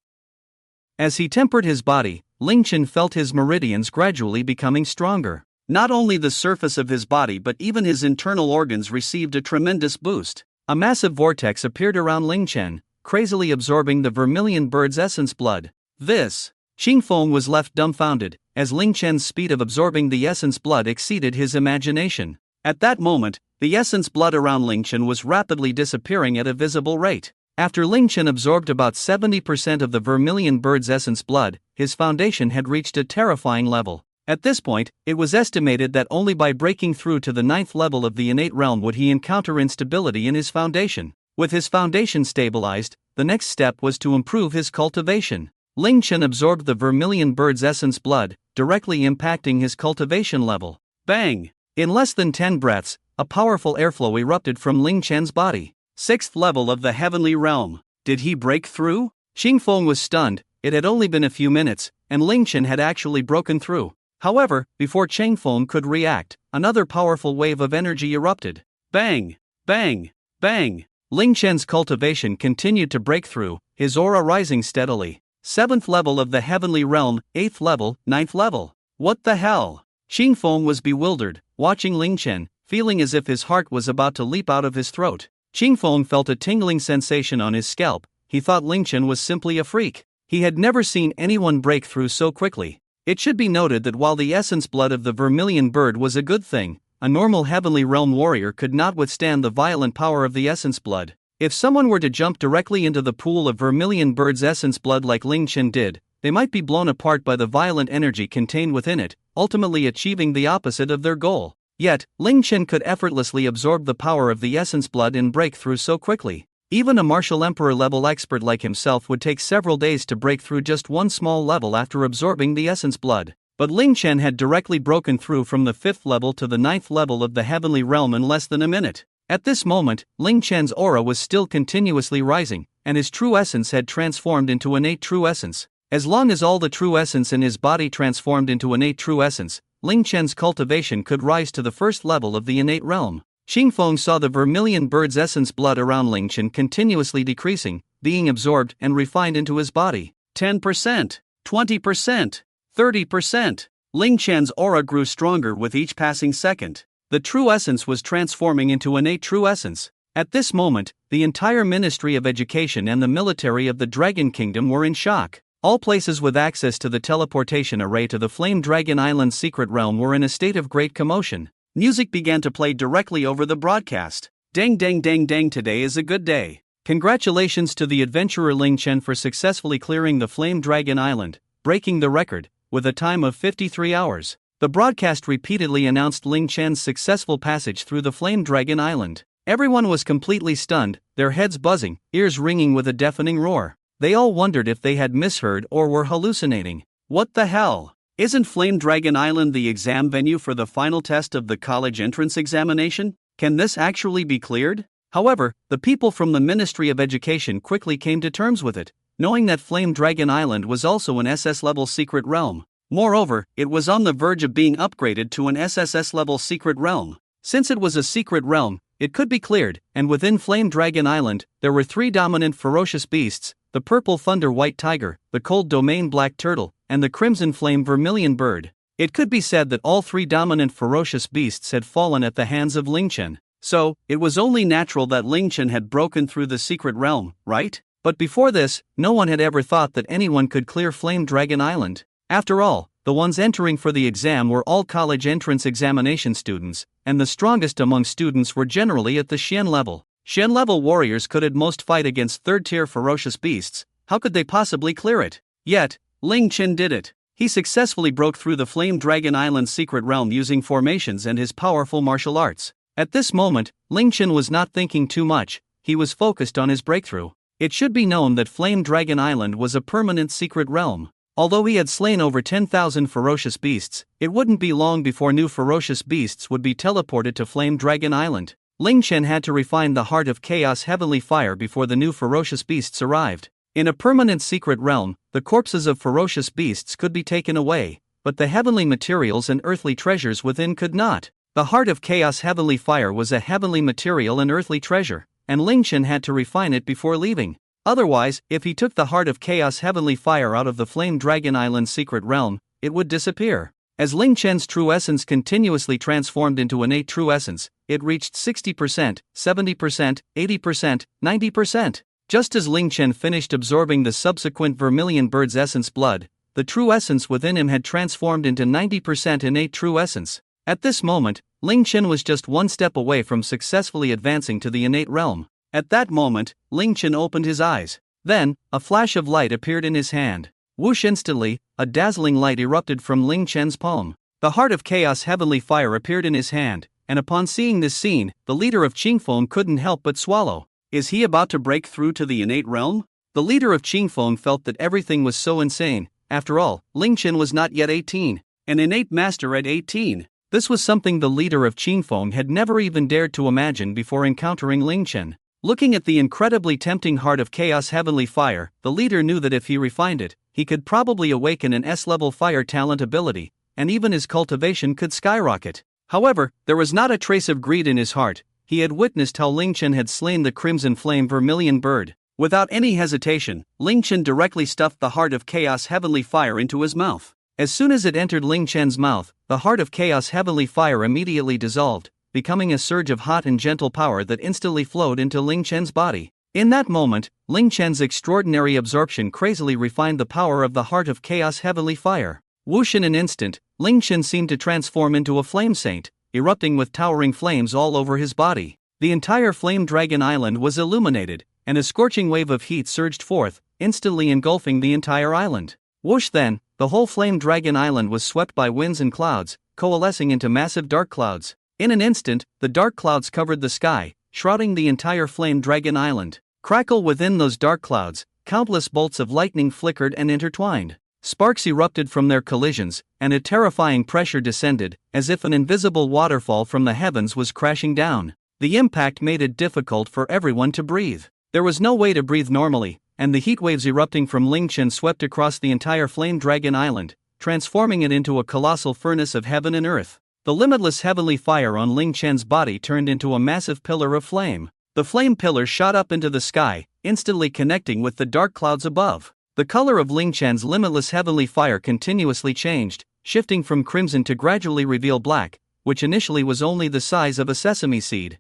Speaker 1: As he tempered his body, Ling Chen felt his meridians gradually becoming stronger. Not only the surface of his body but even his internal organs received a tremendous boost. A massive vortex appeared around Ling Chen, crazily absorbing the vermilion bird's essence blood. Qingfeng was left dumbfounded, as Ling Chen's speed of absorbing the essence blood exceeded his imagination. At that moment, the essence blood around Ling Chen was rapidly disappearing at a visible rate. After Ling Chen absorbed about 70% of the vermilion bird's essence blood, his foundation had reached a terrifying level. At this point, it was estimated that only by breaking through to the 9th level of the innate realm would he encounter instability in his foundation. With his foundation stabilized, the next step was to improve his cultivation. Ling Chen absorbed the vermilion bird's essence blood, directly impacting his cultivation level. Bang! In less than 10 breaths, a powerful airflow erupted from Ling Chen's body. 6th level of the heavenly realm. Did he break through? Qingfeng was stunned. It had only been a few minutes, and Ling Chen had actually broken through. However, before Qingfeng could react, another powerful wave of energy erupted. Bang! Bang! Bang! Ling Chen's cultivation continued to break through, his aura rising steadily. 7th level of the heavenly realm, 8th level, 9th level. What the hell? Qingfeng was bewildered, watching Ling Chen, feeling as if his heart was about to leap out of his throat. Qingfeng felt a tingling sensation on his scalp. He thought Ling Chen was simply a freak. He had never seen anyone break through so quickly. It should be noted that while the essence blood of the vermilion bird was a good thing, a normal heavenly realm warrior could not withstand the violent power of the essence blood. If someone were to jump directly into the pool of vermilion bird's essence blood like Ling Chen did, they might be blown apart by the violent energy contained within it, ultimately achieving the opposite of their goal. Yet, Ling Chen could effortlessly absorb the power of the essence blood and break through so quickly. Even a martial emperor level expert like himself would take several days to break through just one small level after absorbing the essence blood. But Ling Chen had directly broken through from the 5th level to the 9th level of the heavenly realm in less than a minute. At this moment, Ling Chen's aura was still continuously rising, and his true essence had transformed into innate true essence. As long as all the true essence in his body transformed into innate true essence, Ling Chen's cultivation could rise to the 1st level of the innate realm. Qingfeng saw the vermilion bird's essence blood around Ling Chen continuously decreasing, being absorbed and refined into his body. 10%, 20%, 30%. Ling Chen's aura grew stronger with each passing second. The true essence was transforming into innate true essence. At this moment, the entire Ministry of Education and the military of the Dragon Kingdom were in shock. All places with access to the teleportation array to the Flame Dragon Island secret realm were in a state of great commotion. Music began to play directly over the broadcast. Dang dang dang dang, today is a good day. Congratulations to the adventurer Ling Chen for successfully clearing the Flame Dragon Island, breaking the record, with a time of 53 hours. The broadcast repeatedly announced Ling Chen's successful passage through the Flame Dragon Island. Everyone was completely stunned, their heads buzzing, ears ringing with a deafening roar. They all wondered if they had misheard or were hallucinating. What the hell? Isn't Flame Dragon Island the exam venue for the final test of the college entrance examination? Can this actually be cleared? However, the people from the Ministry of Education quickly came to terms with it, knowing that Flame Dragon Island was also an SS-level secret realm. Moreover, it was on the verge of being upgraded to an SSSS-level secret realm. Since it was a secret realm, it could be cleared, and within Flame Dragon Island, there were 3 dominant ferocious beasts: the Purple Thunder White Tiger, the Cold Domain Black Turtle, and the Crimson Flame Vermillion Bird. It could be said that all 3 dominant ferocious beasts had fallen at the hands of Ling Chen. So, it was only natural that Ling Chen had broken through the secret realm, right? But before this, no one had ever thought that anyone could clear Flame Dragon Island. After all, the ones entering for the exam were all college entrance examination students, and the strongest among students were generally at the Xian level. Xian level warriors could at most fight against third-tier ferocious beasts. How could they possibly clear it? Yet, Ling Chen did it. He successfully broke through the Flame Dragon Island secret realm using formations and his powerful martial arts. At this moment, Ling Chen was not thinking too much, he was focused on his breakthrough. It should be known that Flame Dragon Island was a permanent secret realm. Although he had slain over 10,000 ferocious beasts, it wouldn't be long before new ferocious beasts would be teleported to Flame Dragon Island. Ling Chen had to refine the Heart of Chaos Heavenly Fire before the new ferocious beasts arrived. In a permanent secret realm, the corpses of ferocious beasts could be taken away, but the heavenly materials and earthly treasures within could not. The Heart of Chaos Heavenly Fire was a heavenly material and earthly treasure, and Ling Chen had to refine it before leaving. Otherwise, if he took the Heart of Chaos Heavenly Fire out of the Flame Dragon Island secret realm, it would disappear. As Ling Chen's true essence continuously transformed into innate true essence, it reached 60%, 70%, 80%, 90%. Just as Ling Chen finished absorbing the subsequent Vermillion Bird's essence blood, the true essence within him had transformed into 90% innate true essence. At this moment, Ling Chen was just one step away from successfully advancing to the innate realm. At that moment, Ling Chen opened his eyes. Then, a flash of light appeared in his hand. Whoosh! Instantly, a dazzling light erupted from Ling Chen's palm. The Heart of Chaos Heavenly Fire appeared in his hand, and upon seeing this scene, the leader of Qingfeng couldn't help but swallow. Is he about to break through to the innate realm? The leader of Qingfeng felt that everything was so insane. After all, Ling Chen was not yet 18. An innate master at 18. This was something the leader of Qingfeng had never even dared to imagine before encountering Ling Chen. Looking at the incredibly tempting Heart of Chaos Heavenly Fire, the leader knew that if he refined it, he could probably awaken an S-level fire talent ability, and even his cultivation could skyrocket. However, there was not a trace of greed in his heart. He had witnessed how Ling Chen had slain the Crimson Flame Vermillion Bird. Without any hesitation, Ling Chen directly stuffed the Heart of Chaos Heavenly Fire into his mouth. As soon as it entered Ling Chen's mouth, the Heart of Chaos Heavenly Fire immediately dissolved, becoming a surge of hot and gentle power that instantly flowed into Ling Chen's body. In that moment, Ling Chen's extraordinary absorption crazily refined the power of the Heart of Chaos Heavenly Fire. Whoosh! In an instant, Ling Chen seemed to transform into a flame saint, erupting with towering flames all over his body. The entire Flame Dragon Island was illuminated, and a scorching wave of heat surged forth, instantly engulfing the entire island. Whoosh! Then, the whole Flame Dragon Island was swept by winds and clouds, coalescing into massive dark clouds. In an instant, the dark clouds covered the sky, shrouding the entire Flame Dragon Island. Crackle! Within those dark clouds, countless bolts of lightning flickered and intertwined. Sparks erupted from their collisions, and a terrifying pressure descended, as if an invisible waterfall from the heavens was crashing down. The impact made it difficult for everyone to breathe. There was no way to breathe normally, and the heat waves erupting from Ling Chen swept across the entire Flame Dragon Island, transforming it into a colossal furnace of heaven and earth. The limitless heavenly fire on Ling Chen's body turned into a massive pillar of flame. The flame pillar shot up into the sky, instantly connecting with the dark clouds above. The color of Ling Chen's limitless heavenly fire continuously changed, shifting from crimson to gradually reveal black, which initially was only the size of a sesame seed.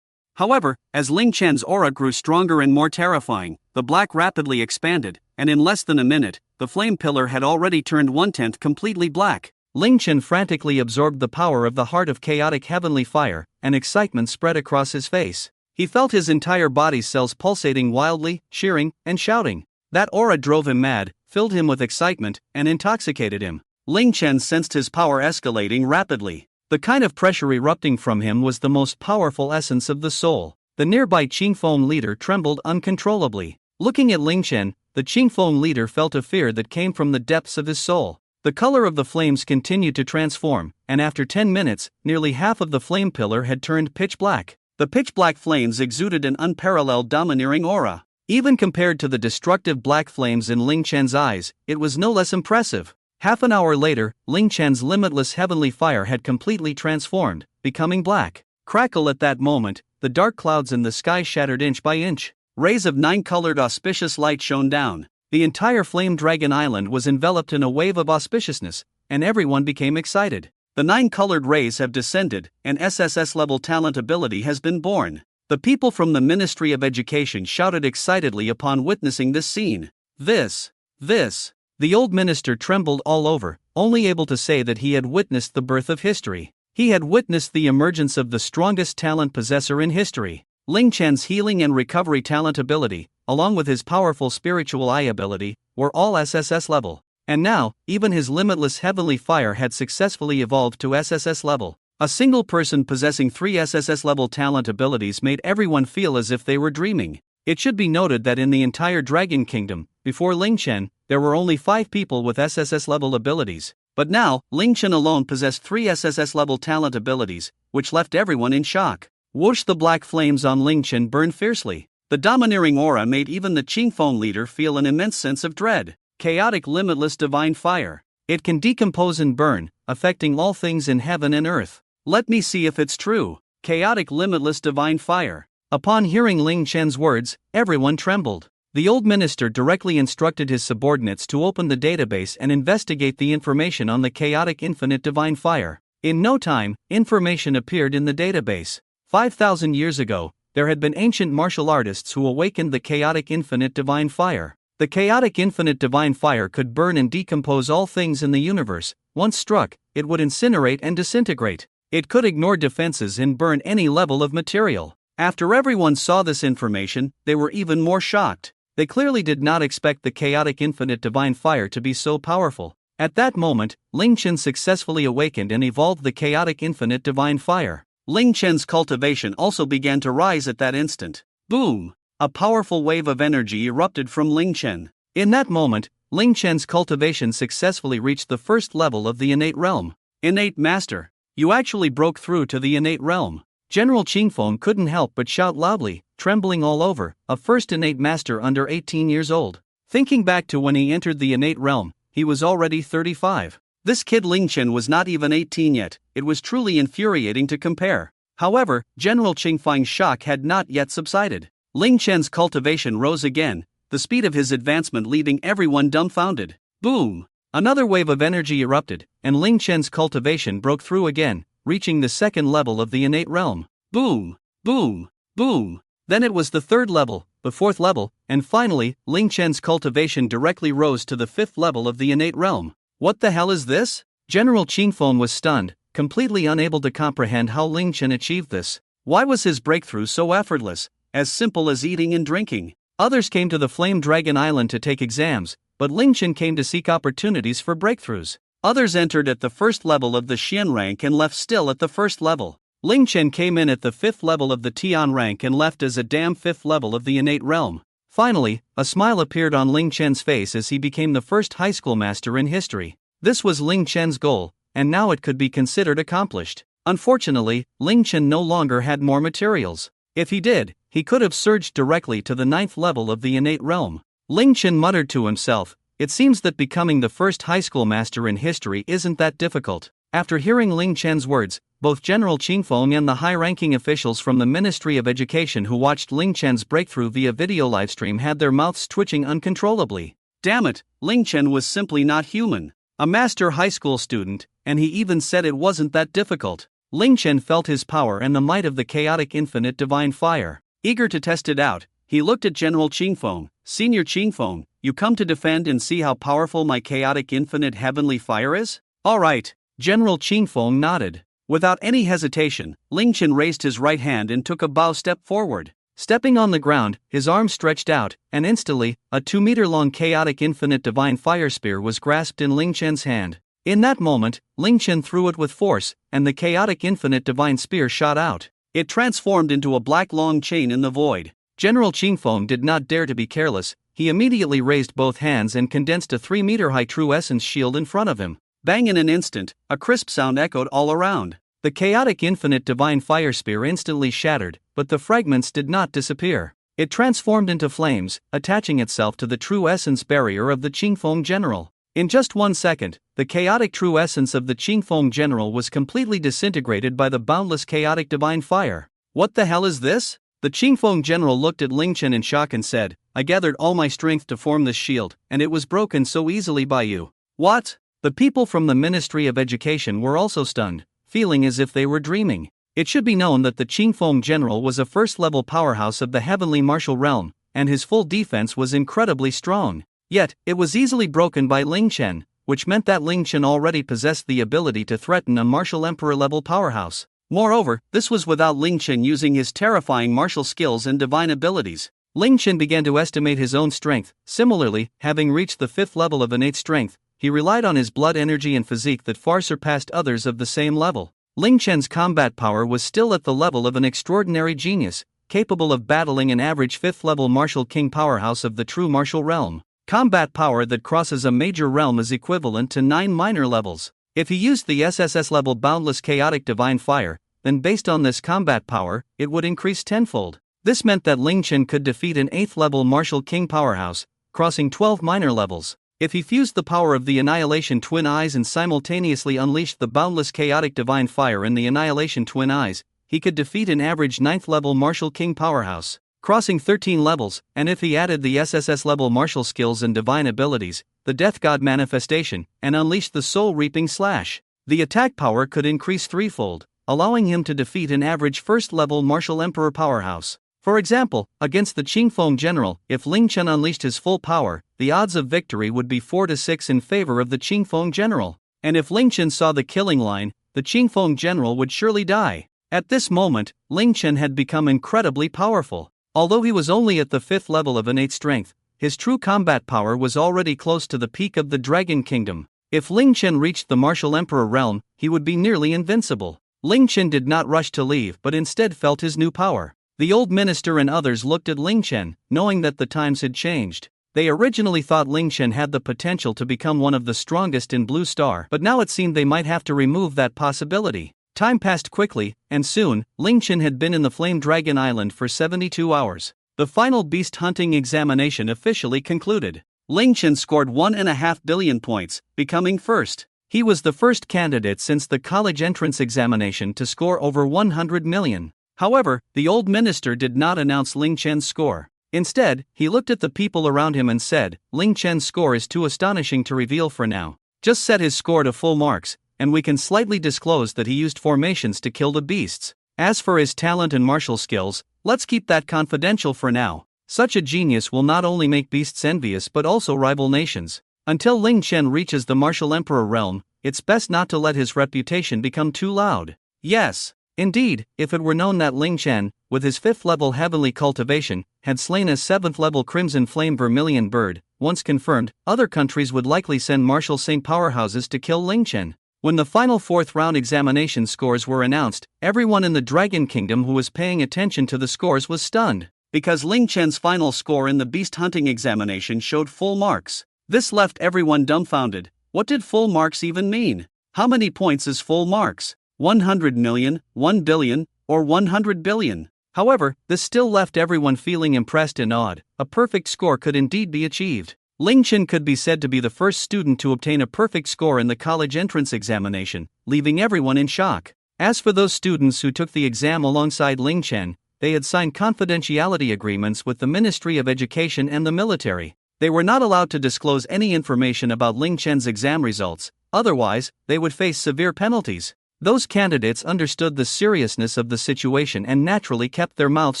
Speaker 1: However, as Ling Chen's aura grew stronger and more terrifying, the black rapidly expanded, and in less than a minute, the flame pillar had already turned 1/10 completely black. Ling Chen frantically absorbed the power of the heart of chaotic heavenly fire, and excitement spread across his face. He felt his entire body's cells pulsating wildly, cheering, and shouting. That aura drove him mad, filled him with excitement, and intoxicated him. Ling Chen sensed his power escalating rapidly. The kind of pressure erupting from him was the most powerful essence of the soul. The nearby Qingfeng leader trembled uncontrollably. Looking at Ling Chen, the Qingfeng leader felt a fear that came from the depths of his soul. The color of the flames continued to transform, and after 10 minutes, nearly half of the flame pillar had turned pitch black. The pitch-black flames exuded an unparalleled domineering aura. Even compared to the destructive black flames in Ling Chen's eyes, it was no less impressive. Half an hour later, Ling Chen's limitless heavenly fire had completely transformed, becoming black. Crackle at that moment, the dark clouds in the sky shattered inch by inch. Rays of 9-colored auspicious light shone down. The entire Flame Dragon Island was enveloped in a wave of auspiciousness, and everyone became excited. The 9-colored rays have descended, and SSSS-level talent ability has been born. The people from the Ministry of Education shouted excitedly upon witnessing this scene. This. The old minister trembled all over, only able to say that he had witnessed the birth of history. He had witnessed the emergence of the strongest talent possessor in history. Ling Chen's healing and recovery talent ability, along with his powerful spiritual eye ability, were all SSS level. And now, even his limitless heavenly fire had successfully evolved to SSS level. A single person possessing 3 SSS level talent abilities made everyone feel as if they were dreaming. It should be noted that in the entire Dragon Kingdom, before Ling Chen, there were only 5 people with SSS level abilities. But now, Ling Chen alone possessed 3 SSS level talent abilities, which left everyone in shock. Whoosh! The black flames on Ling Chen burned fiercely. The domineering aura made even the Qingfeng leader feel an immense sense of dread. Chaotic limitless divine fire. It can decompose and burn, affecting all things in heaven and earth. Let me see if it's true. Chaotic limitless divine fire. Upon hearing Ling Chen's words, everyone trembled. The old minister directly instructed his subordinates to open the database and investigate the information on the chaotic infinite divine fire. In no time, information appeared in the database. 5,000 years ago, there had been ancient martial artists who awakened the chaotic infinite divine fire. The chaotic infinite divine fire could burn and decompose all things in the universe. Once struck, it would incinerate and disintegrate. It could ignore defenses and burn any level of material. After everyone saw this information, they were even more shocked. They clearly did not expect the chaotic infinite divine fire to be so powerful. At that moment, Ling Chen successfully awakened and evolved the chaotic infinite divine fire. Ling Chen's cultivation also began to rise at that instant. Boom! A powerful wave of energy erupted from Ling Chen. In that moment, Ling Chen's cultivation successfully reached the first level of the innate realm. Innate Master, you actually broke through to the innate realm. General Qingfeng couldn't help but shout loudly, trembling all over, a first innate master under 18 years old. Thinking back to when he entered the innate realm, he was already 35. This kid Ling Chen was not even 18 yet. It was truly infuriating to compare. However, General Qingfeng's shock had not yet subsided. Ling Chen's cultivation rose again, the speed of his advancement leaving everyone dumbfounded. Boom! Another wave of energy erupted, and Ling Chen's cultivation broke through again, reaching the second level of the innate realm. Boom! Boom! Boom! Then it was the third level, the fourth level, and finally, Ling Chen's cultivation directly rose to the fifth level of the innate realm. What the hell is this? General Qingfeng was stunned, completely unable to comprehend how Ling Chen achieved this. Why was his breakthrough so effortless? As simple as eating and drinking. Others came to the Flame Dragon Island to take exams, but Ling Chen came to seek opportunities for breakthroughs. Others entered at the first level of the Xian rank and left still at the first level. Ling Chen came in at the fifth level of the Tian rank and left as a damn fifth level of the innate realm. Finally, a smile appeared on Ling Chen's face as he became the first high school master in history. This was Ling Chen's goal, and now it could be considered accomplished. Unfortunately, Ling Chen no longer had more materials. If he did, he could have surged directly to the ninth level of the innate realm. Ling Chen muttered to himself, "It seems that becoming the first high school master in history isn't that difficult." After hearing Ling Chen's words, both General Qingfeng and the high-ranking officials from the Ministry of Education who watched Ling Chen's breakthrough via video livestream had their mouths twitching uncontrollably. Damn it, Ling Chen was simply not human. A master high school student, and he even said it wasn't that difficult. Ling Chen felt his power and the might of the chaotic infinite divine fire. Eager to test it out, he looked at General Qingfeng. "Senior Qingfeng, you come to defend and see how powerful my chaotic infinite heavenly fire is? Alright, General Qingfeng nodded. Without any hesitation, Ling Chen raised his right hand and took a bow step forward. Stepping on the ground, his arm stretched out, and instantly, a 2-meter-long chaotic infinite divine fire spear was grasped in Ling Chen's hand. In that moment, Ling Chen threw it with force, and the chaotic infinite divine spear shot out. It transformed into a black long chain in the void. General Qingfeng did not dare to be careless. He immediately raised both hands and condensed a 3-meter-high true essence shield in front of him. Bang! In an instant, a crisp sound echoed all around. The chaotic infinite divine fire spear instantly shattered, but the fragments did not disappear. It transformed into flames, attaching itself to the true essence barrier of the Qingfeng general. In just 1 second, the chaotic true essence of the Qingfeng general was completely disintegrated by the boundless chaotic divine fire. What the hell is this? The Qingfeng general looked at Ling Chen in shock and said, I gathered all my strength to form this shield, and it was broken so easily by you. What? The people from the Ministry of Education were also stunned, feeling as if they were dreaming. It should be known that the Qingfeng general was a first-level powerhouse of the heavenly martial realm, and his full defense was incredibly strong. Yet, it was easily broken by Ling Chen, which meant that Ling Chen already possessed the ability to threaten a martial emperor-level powerhouse. Moreover, this was without Ling Chen using his terrifying martial skills and divine abilities. Ling Chen began to estimate his own strength. Similarly, having reached the 5th level of innate strength, he relied on his blood energy and physique that far surpassed others of the same level. Ling Chen's combat power was still at the level of an extraordinary genius, capable of battling an average 5th-level martial king powerhouse of the true martial realm. Combat power that crosses a major realm is equivalent to 9 minor levels. If he used the SSSS-Level boundless chaotic divine fire, then based on this combat power, it would increase tenfold. This meant that Ling Chen could defeat an 8th-level martial king powerhouse, crossing 12 minor levels. If he fused the power of the Annihilation Twin Eyes and simultaneously unleashed the boundless chaotic divine fire in the Annihilation Twin Eyes, he could defeat an average 9th-level martial king powerhouse, crossing 13 levels, and if he added the SSS-level martial skills and divine abilities, the Death God manifestation, and unleashed the soul-reaping slash, the attack power could increase threefold, allowing him to defeat an average 1st-level martial emperor powerhouse. For example, against the Qingfeng general, if Ling Chen unleashed his full power, the odds of victory would be 4-6 in favor of the Qingfeng general. And if Ling Chen saw the killing line, the Qingfeng general would surely die. At this moment, Ling Chen had become incredibly powerful. Although he was only at the 5th level of innate strength, his true combat power was already close to the peak of the Dragon Kingdom. If Ling Chen reached the martial emperor realm, he would be nearly invincible. Ling Chen did not rush to leave but instead felt his new power. The old minister and others looked at Ling Chen, knowing that the times had changed. They originally thought Ling Chen had the potential to become one of the strongest in Blue Star, but now it seemed they might have to remove that possibility. Time passed quickly, and soon, Ling Chen had been in the Flame Dragon Island for 72 hours. The final beast hunting examination officially concluded. Ling Chen scored 1.5 billion points, becoming first. He was the first candidate since the college entrance examination to score over 100 million. However, the old minister did not announce Ling Chen's score. Instead, he looked at the people around him and said, Ling Chen's score is too astonishing to reveal for now. Just set his score to full marks, and we can slightly disclose that he used formations to kill the beasts. As for his talent and martial skills, let's keep that confidential for now. Such a genius will not only make beasts envious but also rival nations. Until Ling Chen reaches the martial emperor realm, it's best not to let his reputation become too loud. Yes. Indeed, if it were known that Ling Chen, with his 5th-level heavenly cultivation, had slain a 7th-level crimson flame vermillion bird, once confirmed, other countries would likely send martial saint powerhouses to kill Ling Chen. When the final 4th-round examination scores were announced, everyone in the Dragon Kingdom who was paying attention to the scores was stunned, because Ling Chen's final score in the beast hunting examination showed full marks. This left everyone dumbfounded. What did full marks even mean? How many points is full marks? 100 million, 1 billion, or 100 billion. However, this still left everyone feeling impressed and awed. A perfect score could indeed be achieved. Ling Chen could be said to be the first student to obtain a perfect score in the college entrance examination, leaving everyone in shock. As for those students who took the exam alongside Ling Chen, they had signed confidentiality agreements with the Ministry of Education and the military. They were not allowed to disclose any information about Ling Chen's exam results, otherwise, they would face severe penalties. Those candidates understood the seriousness of the situation and naturally kept their mouths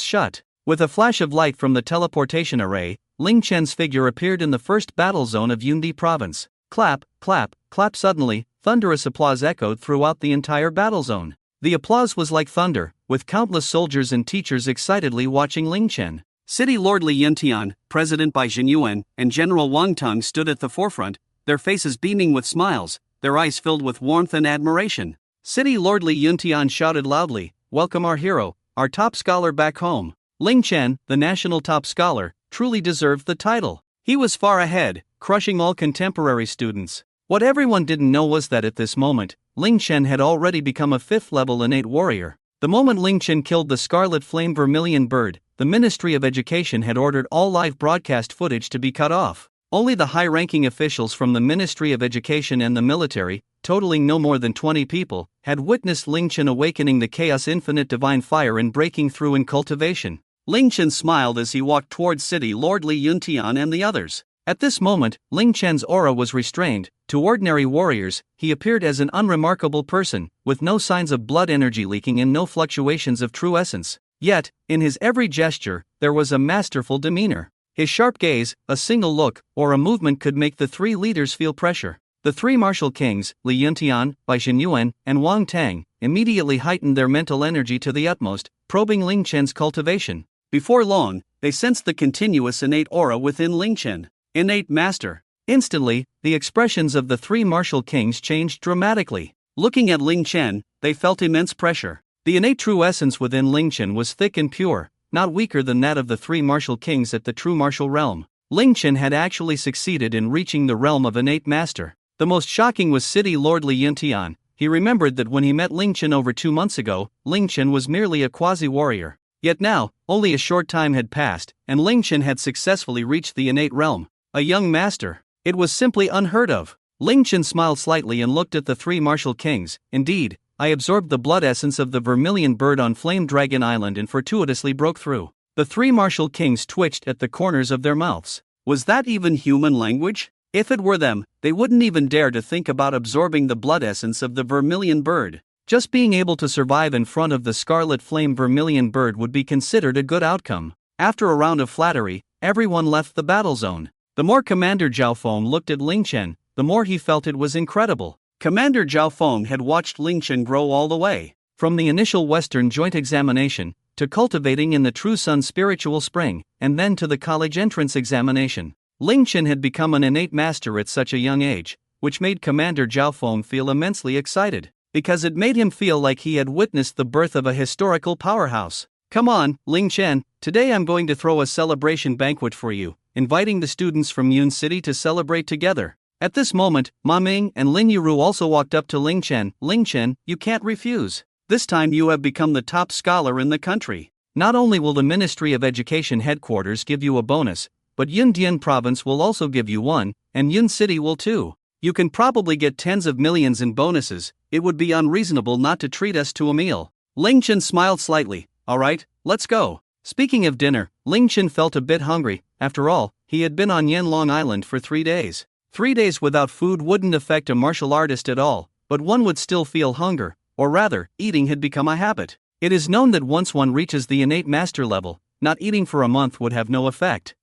Speaker 1: shut. With a flash of light from the teleportation array, Ling Chen's figure appeared in the first battle zone of Yundi province. Clap, clap, clap. Suddenly, thunderous applause echoed throughout the entire battle zone. The applause was like thunder, with countless soldiers and teachers excitedly watching Ling Chen. City Lord Li Yuntian, President Bai Jinyuan, and General Wang Tung stood at the forefront, their faces beaming with smiles, their eyes filled with warmth and admiration. City Lord Li Yuntian shouted loudly, "Welcome our hero, our top scholar back home." Ling Chen, the national top scholar, truly deserved the title. He was far ahead, crushing all contemporary students. What everyone didn't know was that at this moment, Ling Chen had already become a 5th level innate warrior. The moment Ling Chen killed the Scarlet Flame Vermillion bird, the Ministry of Education had ordered all live broadcast footage to be cut off. Only the high-ranking officials from the Ministry of Education and the military, totaling no more than 20 people, had witnessed Ling Chen awakening the Chaos Infinite Divine Fire and breaking through in cultivation. Ling Chen smiled as he walked towards City Lord Li Yuntian and the others. At this moment, Ling Chen's aura was restrained. To ordinary warriors, he appeared as an unremarkable person, with no signs of blood energy leaking and no fluctuations of true essence. Yet, in his every gesture, there was a masterful demeanor. His sharp gaze, a single look, or a movement could make the three leaders feel pressure. The three martial kings, Li Yuntian, Bai Jinyuan, and Wang Tang, immediately heightened their mental energy to the utmost, probing Ling Chen's cultivation. Before long, they sensed the continuous innate aura within Ling Chen. Innate master. Instantly, the expressions of the three martial kings changed dramatically. Looking at Ling Chen, they felt immense pressure. The innate true essence within Ling Chen was thick and pure, not weaker than that of the three martial kings at the true martial realm. Ling Chen had actually succeeded in reaching the realm of innate master. The most shocking was City Lord Li Yuntian. He remembered that when he met Ling Chen over 2 months ago, Ling Chen was merely a quasi-warrior. Yet now, only a short time had passed, and Ling Chen had successfully reached the innate realm. A young master. It was simply unheard of. Ling Chen smiled slightly and looked at the three martial kings. Indeed, I absorbed the blood essence of the vermilion bird on Flame Dragon Island and fortuitously broke through. The three martial kings twitched at the corners of their mouths. Was that even human language? If it were them, they wouldn't even dare to think about absorbing the blood essence of the vermilion bird. Just being able to survive in front of the Scarlet Flame Vermillion bird would be considered a good outcome. After a round of flattery, everyone left the battle zone. The more Commander Zhao Feng looked at Ling Chen, the more he felt it was incredible. Commander Zhao Feng had watched Ling Chen grow all the way, from the initial Western joint examination, to cultivating in the True Sun spiritual spring, and then to the college entrance examination. Ling Chen had become an innate master at such a young age, which made Commander Zhao Feng feel immensely excited, because it made him feel like he had witnessed the birth of a historical powerhouse. Come on, Ling Chen, today I'm going to throw a celebration banquet for you, inviting the students from Yun City to celebrate together. At this moment, Ma Ming and Lin Yuru also walked up to Ling Chen. Ling Chen, you can't refuse. This time you have become the top scholar in the country. Not only will the Ministry of Education headquarters give you a bonus, but Yundian province will also give you one, and Yun City will too. You can probably get tens of millions in bonuses. It would be unreasonable not to treat us to a meal. Ling Chen smiled slightly. Alright, let's go. Speaking of dinner, Ling Chen felt a bit hungry. After all, he had been on Yanlong Island for 3 days. 3 days without food wouldn't affect a martial artist at all, but one would still feel hunger, or rather, eating had become a habit. It is known that once one reaches the innate master level, not eating for a month would have no effect.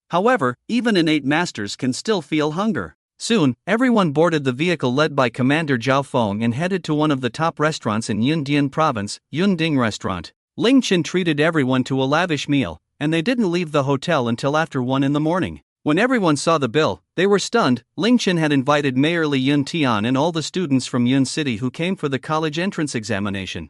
Speaker 1: However, even innate masters can still feel hunger. Soon, everyone boarded the vehicle led by Commander Zhao Feng and headed to one of the top restaurants in Yundian province, Yunding Restaurant. Ling Chen treated everyone to a lavish meal, and they didn't leave the hotel until after 1 in the morning. When everyone saw the bill, they were stunned. Ling Chen had invited Mayor Li Yuntian and all the students from Yun City who came for the college entrance examination.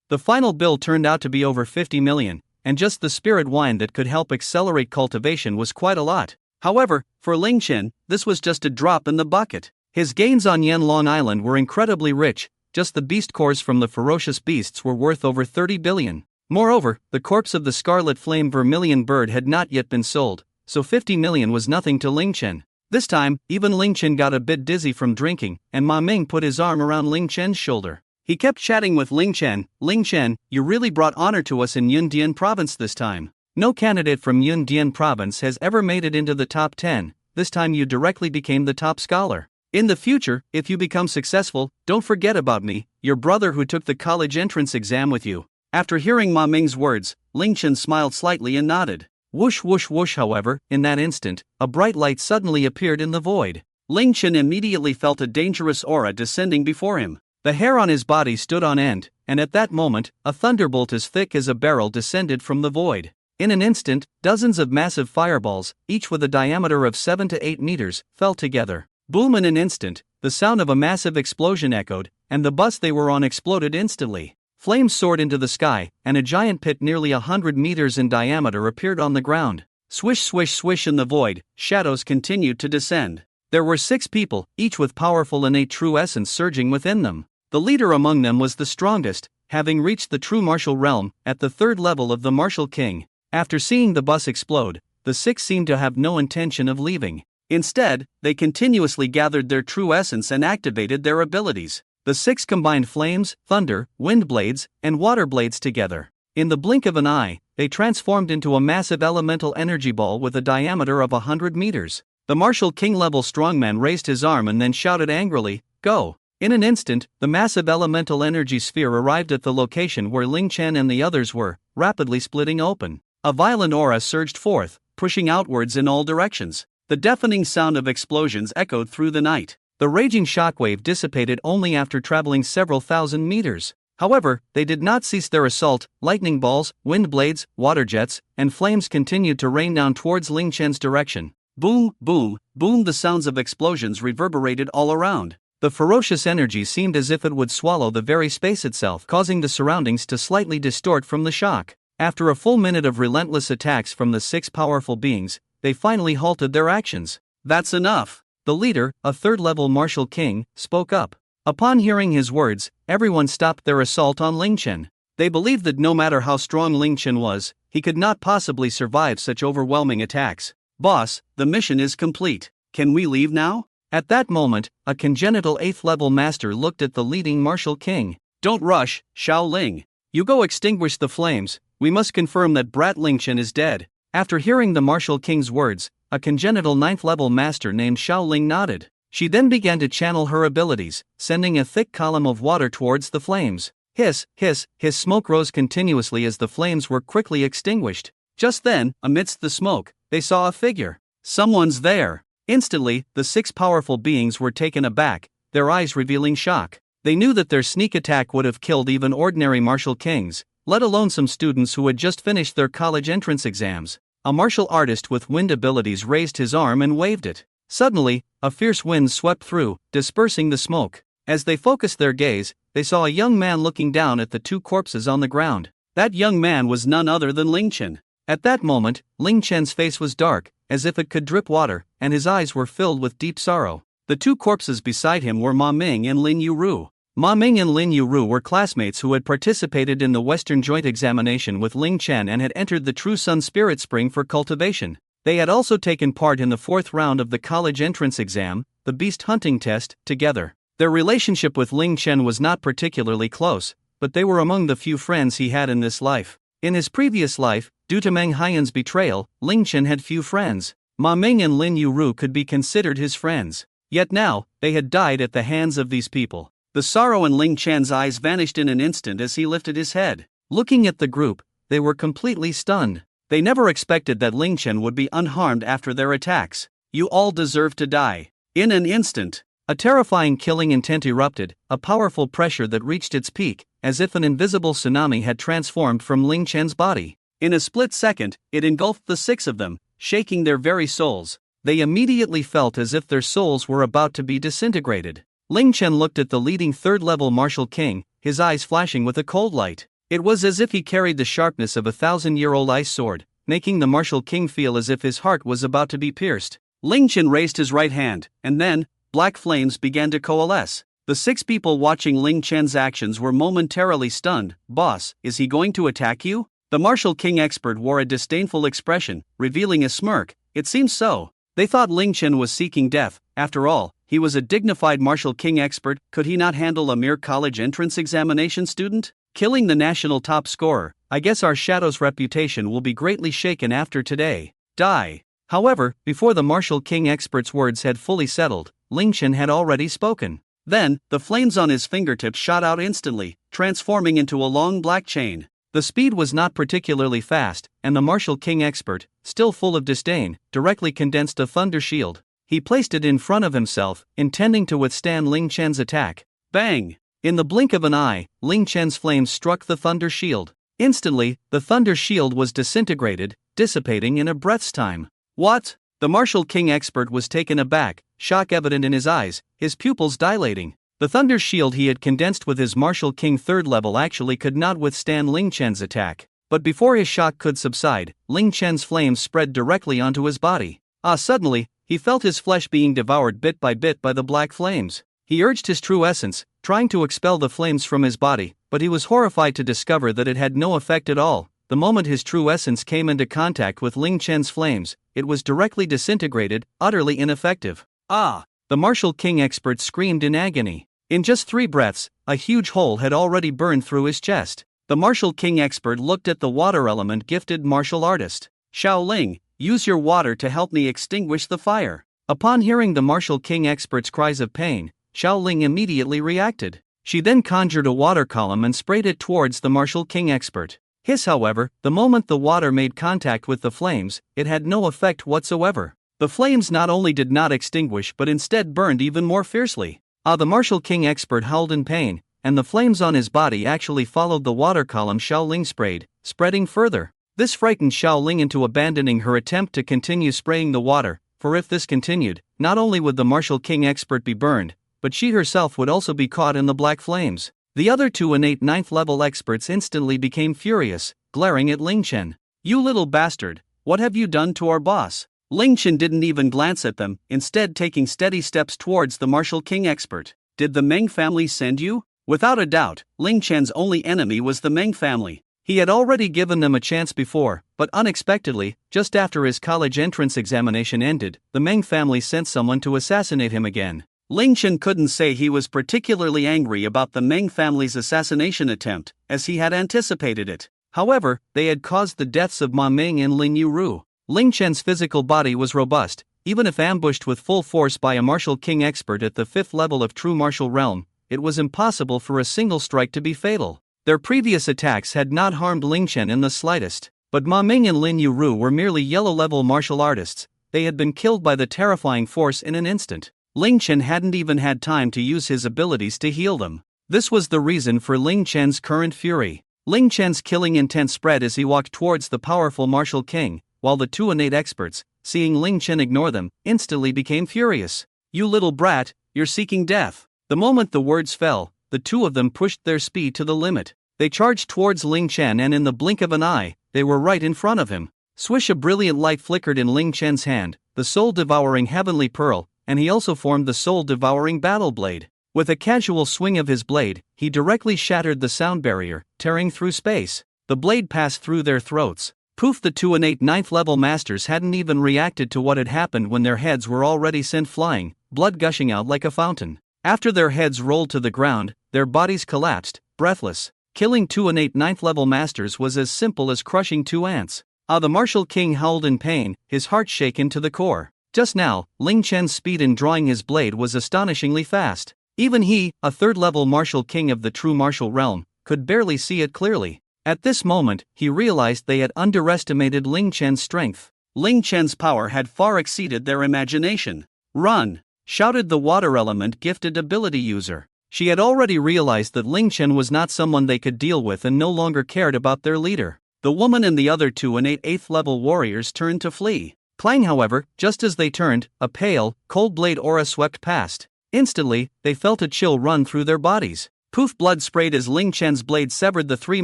Speaker 1: The final bill turned out to be over 50 million, and just the spirit wine that could help accelerate cultivation was quite a lot. However, for Ling Chen, this was just a drop in the bucket. His gains on Yanlong Island were incredibly rich. Just the beast cores from the ferocious beasts were worth over 30 billion. Moreover, the corpse of the Scarlet Flame Vermillion bird had not yet been sold, so 50 million was nothing to Ling Chen. This time, even Ling Chen got a bit dizzy from drinking, and Ma Ming put his arm around Ling Chen's shoulder. He kept chatting with Ling Chen. Ling Chen, you really brought honor to us in Yundian province this time. No candidate from Yundian province has ever made it into the top 10, this time you directly became the top scholar. In the future, if you become successful, don't forget about me, your brother who took the college entrance exam with you. After hearing Ma Ming's words, Ling Chen smiled slightly and nodded. Whoosh whoosh whoosh. However, in that instant, a bright light suddenly appeared in the void. Ling Chen immediately felt a dangerous aura descending before him. The hair on his body stood on end, and at that moment, a thunderbolt as thick as a barrel descended from the void. In an instant, dozens of massive fireballs, each with a diameter of 7 to 8 meters, fell together. Boom! In an instant, the sound of a massive explosion echoed, and the bus they were on exploded instantly. Flames soared into the sky, and a giant pit nearly 100 meters in diameter appeared on the ground. Swish, swish, swish in the void, shadows continued to descend. There were 6 people, each with powerful innate true essence surging within them. The leader among them was the strongest, having reached the true martial realm, at the 3rd level of the martial king. After seeing the bus explode, the 6 seemed to have no intention of leaving. Instead, they continuously gathered their true essence and activated their abilities. The 6 combined flames, thunder, wind blades, and water blades together. In the blink of an eye, they transformed into a massive elemental energy ball with a diameter of 100 meters. The martial king-level strongman raised his arm and then shouted angrily, "Go!" In an instant, the massive elemental energy sphere arrived at the location where Ling Chen and the others were, rapidly splitting open. A violent aura surged forth, pushing outwards in all directions. The deafening sound of explosions echoed through the night. The raging shockwave dissipated only after traveling several thousand meters. However, they did not cease their assault. Lightning balls, wind blades, water jets, and flames continued to rain down towards Ling Chen's direction. Boom, boom, boom! The sounds of explosions reverberated all around. The ferocious energy seemed as if it would swallow the very space itself, causing the surroundings to slightly distort from the shock. After a full minute of relentless attacks from the 6 powerful beings, they finally halted their actions. "That's enough." The leader, a 3rd-level martial king, spoke up. Upon hearing his words, everyone stopped their assault on Ling Chen. They believed that no matter how strong Ling Chen was, he could not possibly survive such overwhelming attacks. "Boss, the mission is complete. Can we leave now?" At that moment, a congenital 8th-level master looked at the leading martial king. "Don't rush, Xiao Ling. You go extinguish the flames. We must confirm that brat Ling Chen is dead." After hearing the martial king's words, a congenital 9th-level master named Xiao Ling nodded. She then began to channel her abilities, sending a thick column of water towards the flames. Hiss, hiss, hiss! Smoke rose continuously as the flames were quickly extinguished. Just then, amidst the smoke, they saw a figure. "Someone's there!" Instantly, the 6 powerful beings were taken aback, their eyes revealing shock. They knew that their sneak attack would have killed even ordinary martial kings, let alone some students who had just finished their college entrance exams. A martial artist with wind abilities raised his arm and waved it. Suddenly, a fierce wind swept through, dispersing the smoke. As they focused their gaze, they saw a young man looking down at the 2 corpses on the ground. That young man was none other than Ling Chen. At that moment, Ling Chen's face was dark, as if it could drip water, and his eyes were filled with deep sorrow. The 2 corpses beside him were Ma Ming and Lin Yuru. Ma Ming and Lin Yuru were classmates who had participated in the Western Joint Examination with Ling Chen and had entered the True Sun Spirit Spring for cultivation. They had also taken part in the 4th round of the college entrance exam, the beast hunting test, together. Their relationship with Ling Chen was not particularly close, but they were among the few friends he had in this life. In his previous life, due to Mang Hayun's betrayal, Ling Chen had few friends. Ma Ming and Lin Yuru could be considered his friends. Yet now, they had died at the hands of these people. The sorrow in Ling Chen's eyes vanished in an instant as he lifted his head. Looking at the group, they were completely stunned. They never expected that Ling Chen would be unharmed after their attacks. "You all deserve to die." In an instant, a terrifying killing intent erupted, a powerful pressure that reached its peak, as if an invisible tsunami had transformed from Ling Chen's body. In a split second, it engulfed the 6 of them, shaking their very souls. They immediately felt as if their souls were about to be disintegrated. Ling Chen looked at the leading 3rd-level martial king, his eyes flashing with a cold light. It was as if he carried the sharpness of a 1,000-year-old ice sword, making the martial king feel as if his heart was about to be pierced. Ling Chen raised his right hand, and then, black flames began to coalesce. The 6 people watching Ling Chen's actions were momentarily stunned. "Boss, is he going to attack you?" The martial king expert wore a disdainful expression, revealing a smirk. It seems so. They thought Ling Chen was seeking death. After all, he was a dignified martial king expert. Could he not handle a mere college entrance examination student? Killing the national top scorer. "I guess our Shadow's reputation will be greatly shaken after today. Die." However, before the martial king expert's words had fully settled, Ling Chen had already spoken. Then, the flames on his fingertips shot out instantly, transforming into a long black chain. The speed was not particularly fast, and the martial king expert, still full of disdain, directly condensed a thunder shield. He placed it in front of himself, intending to withstand Ling Chen's attack. Bang! In the blink of an eye, Ling Chen's flames struck the thunder shield. Instantly, the thunder shield was disintegrated, dissipating in a breath's time. What? The martial king expert was taken aback, shock evident in his eyes, his pupils dilating. The thunder shield he had condensed with his martial king third level actually could not withstand Ling Chen's attack. But before his shock could subside, Ling Chen's flames spread directly onto his body. Suddenly, he felt his flesh being devoured bit by the black flames. He urged his true essence, trying to expel the flames from his body, but he was horrified to discover that it had no effect at all. The moment his true essence came into contact with Ling Chen's flames, it was directly disintegrated, utterly ineffective. The martial king expert screamed in agony. In just 3 breaths, a huge hole had already burned through his chest. The martial king expert looked at the water element gifted martial artist. Shaoling, use your water to help me extinguish the fire. Upon hearing the martial king expert's cries of pain, Shaoling immediately reacted. She then conjured a water column and sprayed it towards the martial king expert. However, the moment the water made contact with the flames, it had no effect whatsoever. The flames not only did not extinguish but instead burned even more fiercely. The martial king expert howled in pain, and the flames on his body actually followed the water column Shaoling sprayed, spreading further. This frightened Shaoling into abandoning her attempt to continue spraying the water, for if this continued, not only would the martial king expert be burned, but she herself would also be caught in the black flames. The other 2 innate 9th level experts instantly became furious, glaring at Ling Chen. You little bastard, what have you done to our boss? Ling Chen didn't even glance at them, instead taking steady steps towards the martial king expert. Did the Meng family send you? Without a doubt, Ling Chen's only enemy was the Meng family. He had already given them a chance before, but unexpectedly, just after his college entrance examination ended, the Meng family sent someone to assassinate him again. Ling Chen couldn't say he was particularly angry about the Meng family's assassination attempt, as he had anticipated it. However, they had caused the deaths of Ma Ming and Lin Yuru. Ling Chen's physical body was robust, even if ambushed with full force by a martial king expert at the 5th level of true martial realm, it was impossible for a single strike to be fatal. Their previous attacks had not harmed Ling Chen in the slightest, but Ma Ming and Lin Yuru were merely yellow-level martial artists. They had been killed by the terrifying force in an instant. Ling Chen hadn't even had time to use his abilities to heal them. This was the reason for Ling Chen's current fury. Ling Chen's killing intent spread as he walked towards the powerful martial king, while the 2 innate experts, seeing Ling Chen ignore them, instantly became furious. You little brat, you're seeking death. The moment the words fell, the 2 of them pushed their speed to the limit. They charged towards Ling Chen and in the blink of an eye, they were right in front of him. Swish, a brilliant light flickered in Ling Chen's hand, the soul-devouring heavenly pearl, and he also formed the soul-devouring battle blade. With a casual swing of his blade, he directly shattered the sound barrier, tearing through space. The blade passed through their throats. Poof! The 2 innate 9th level masters hadn't even reacted to what had happened when their heads were already sent flying, blood gushing out like a fountain. After their heads rolled to the ground, their bodies collapsed, breathless. Killing 2 innate 9th level masters was as simple as crushing 2 ants. The martial king howled in pain, his heart shaken to the core. Just now, Ling Chen's speed in drawing his blade was astonishingly fast. Even he, a 3rd level martial king of the true martial realm, could barely see it clearly. At this moment, he realized they had underestimated Ling Chen's strength. Ling Chen's power had far exceeded their imagination. Run! Shouted the water element gifted ability user. She had already realized that Ling Chen was not someone they could deal with and no longer cared about their leader. The woman and the other 2 innate 8th level warriors turned to flee. Clang, however, just as they turned, a pale, cold blade aura swept past. Instantly, they felt a chill run through their bodies. Poof! Blood sprayed as Ling Chen's blade severed the 3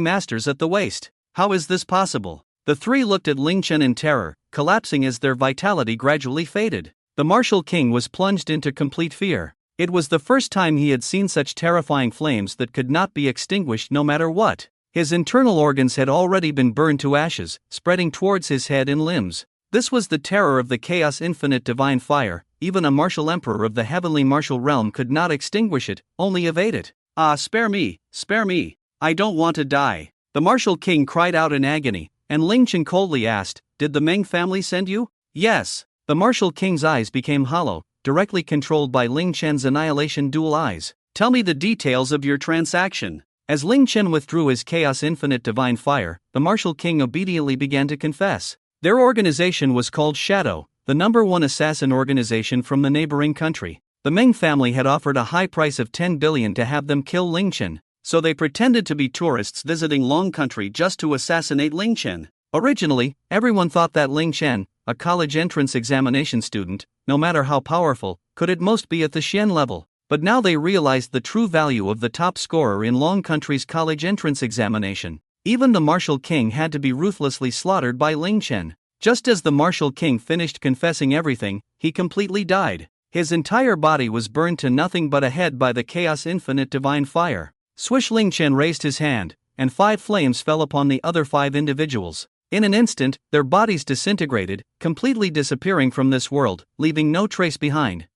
Speaker 1: masters at the waist. How is this possible? The 3 looked at Ling Chen in terror, collapsing as their vitality gradually faded. The martial king was plunged into complete fear. It was the first time he had seen such terrifying flames that could not be extinguished no matter what. His internal organs had already been burned to ashes, spreading towards his head and limbs. This was the terror of the chaos infinite divine fire. Even a martial emperor of the heavenly martial realm could not extinguish it, only evade it. Spare me, spare me. I don't want to die. The martial king cried out in agony, and Ling Chen coldly asked, did the Meng family send you? Yes. The martial king's eyes became hollow, directly controlled by Ling Chen's annihilation dual eyes. Tell me the details of your transaction. As Ling Chen withdrew his chaos infinite divine fire, the martial king obediently began to confess. Their organization was called Shadow, the #1 assassin organization from the neighboring country. The Mang family had offered a high price of 10 billion to have them kill Ling Chen, so they pretended to be tourists visiting Long Country just to assassinate Ling Chen. Originally, everyone thought that Ling Chen, a college entrance examination student, no matter how powerful, could at most be at the Xian level. But now they realized the true value of the top scorer in Long Country's college entrance examination. Even the Martial King had to be ruthlessly slaughtered by Ling Chen. Just as the Martial King finished confessing everything, he completely died. His entire body was burned to nothing but a head by the chaos infinite divine fire. Swish. Ling Chen raised his hand, and 5 flames fell upon the other 5 individuals. In an instant, their bodies disintegrated, completely disappearing from this world, leaving no trace behind.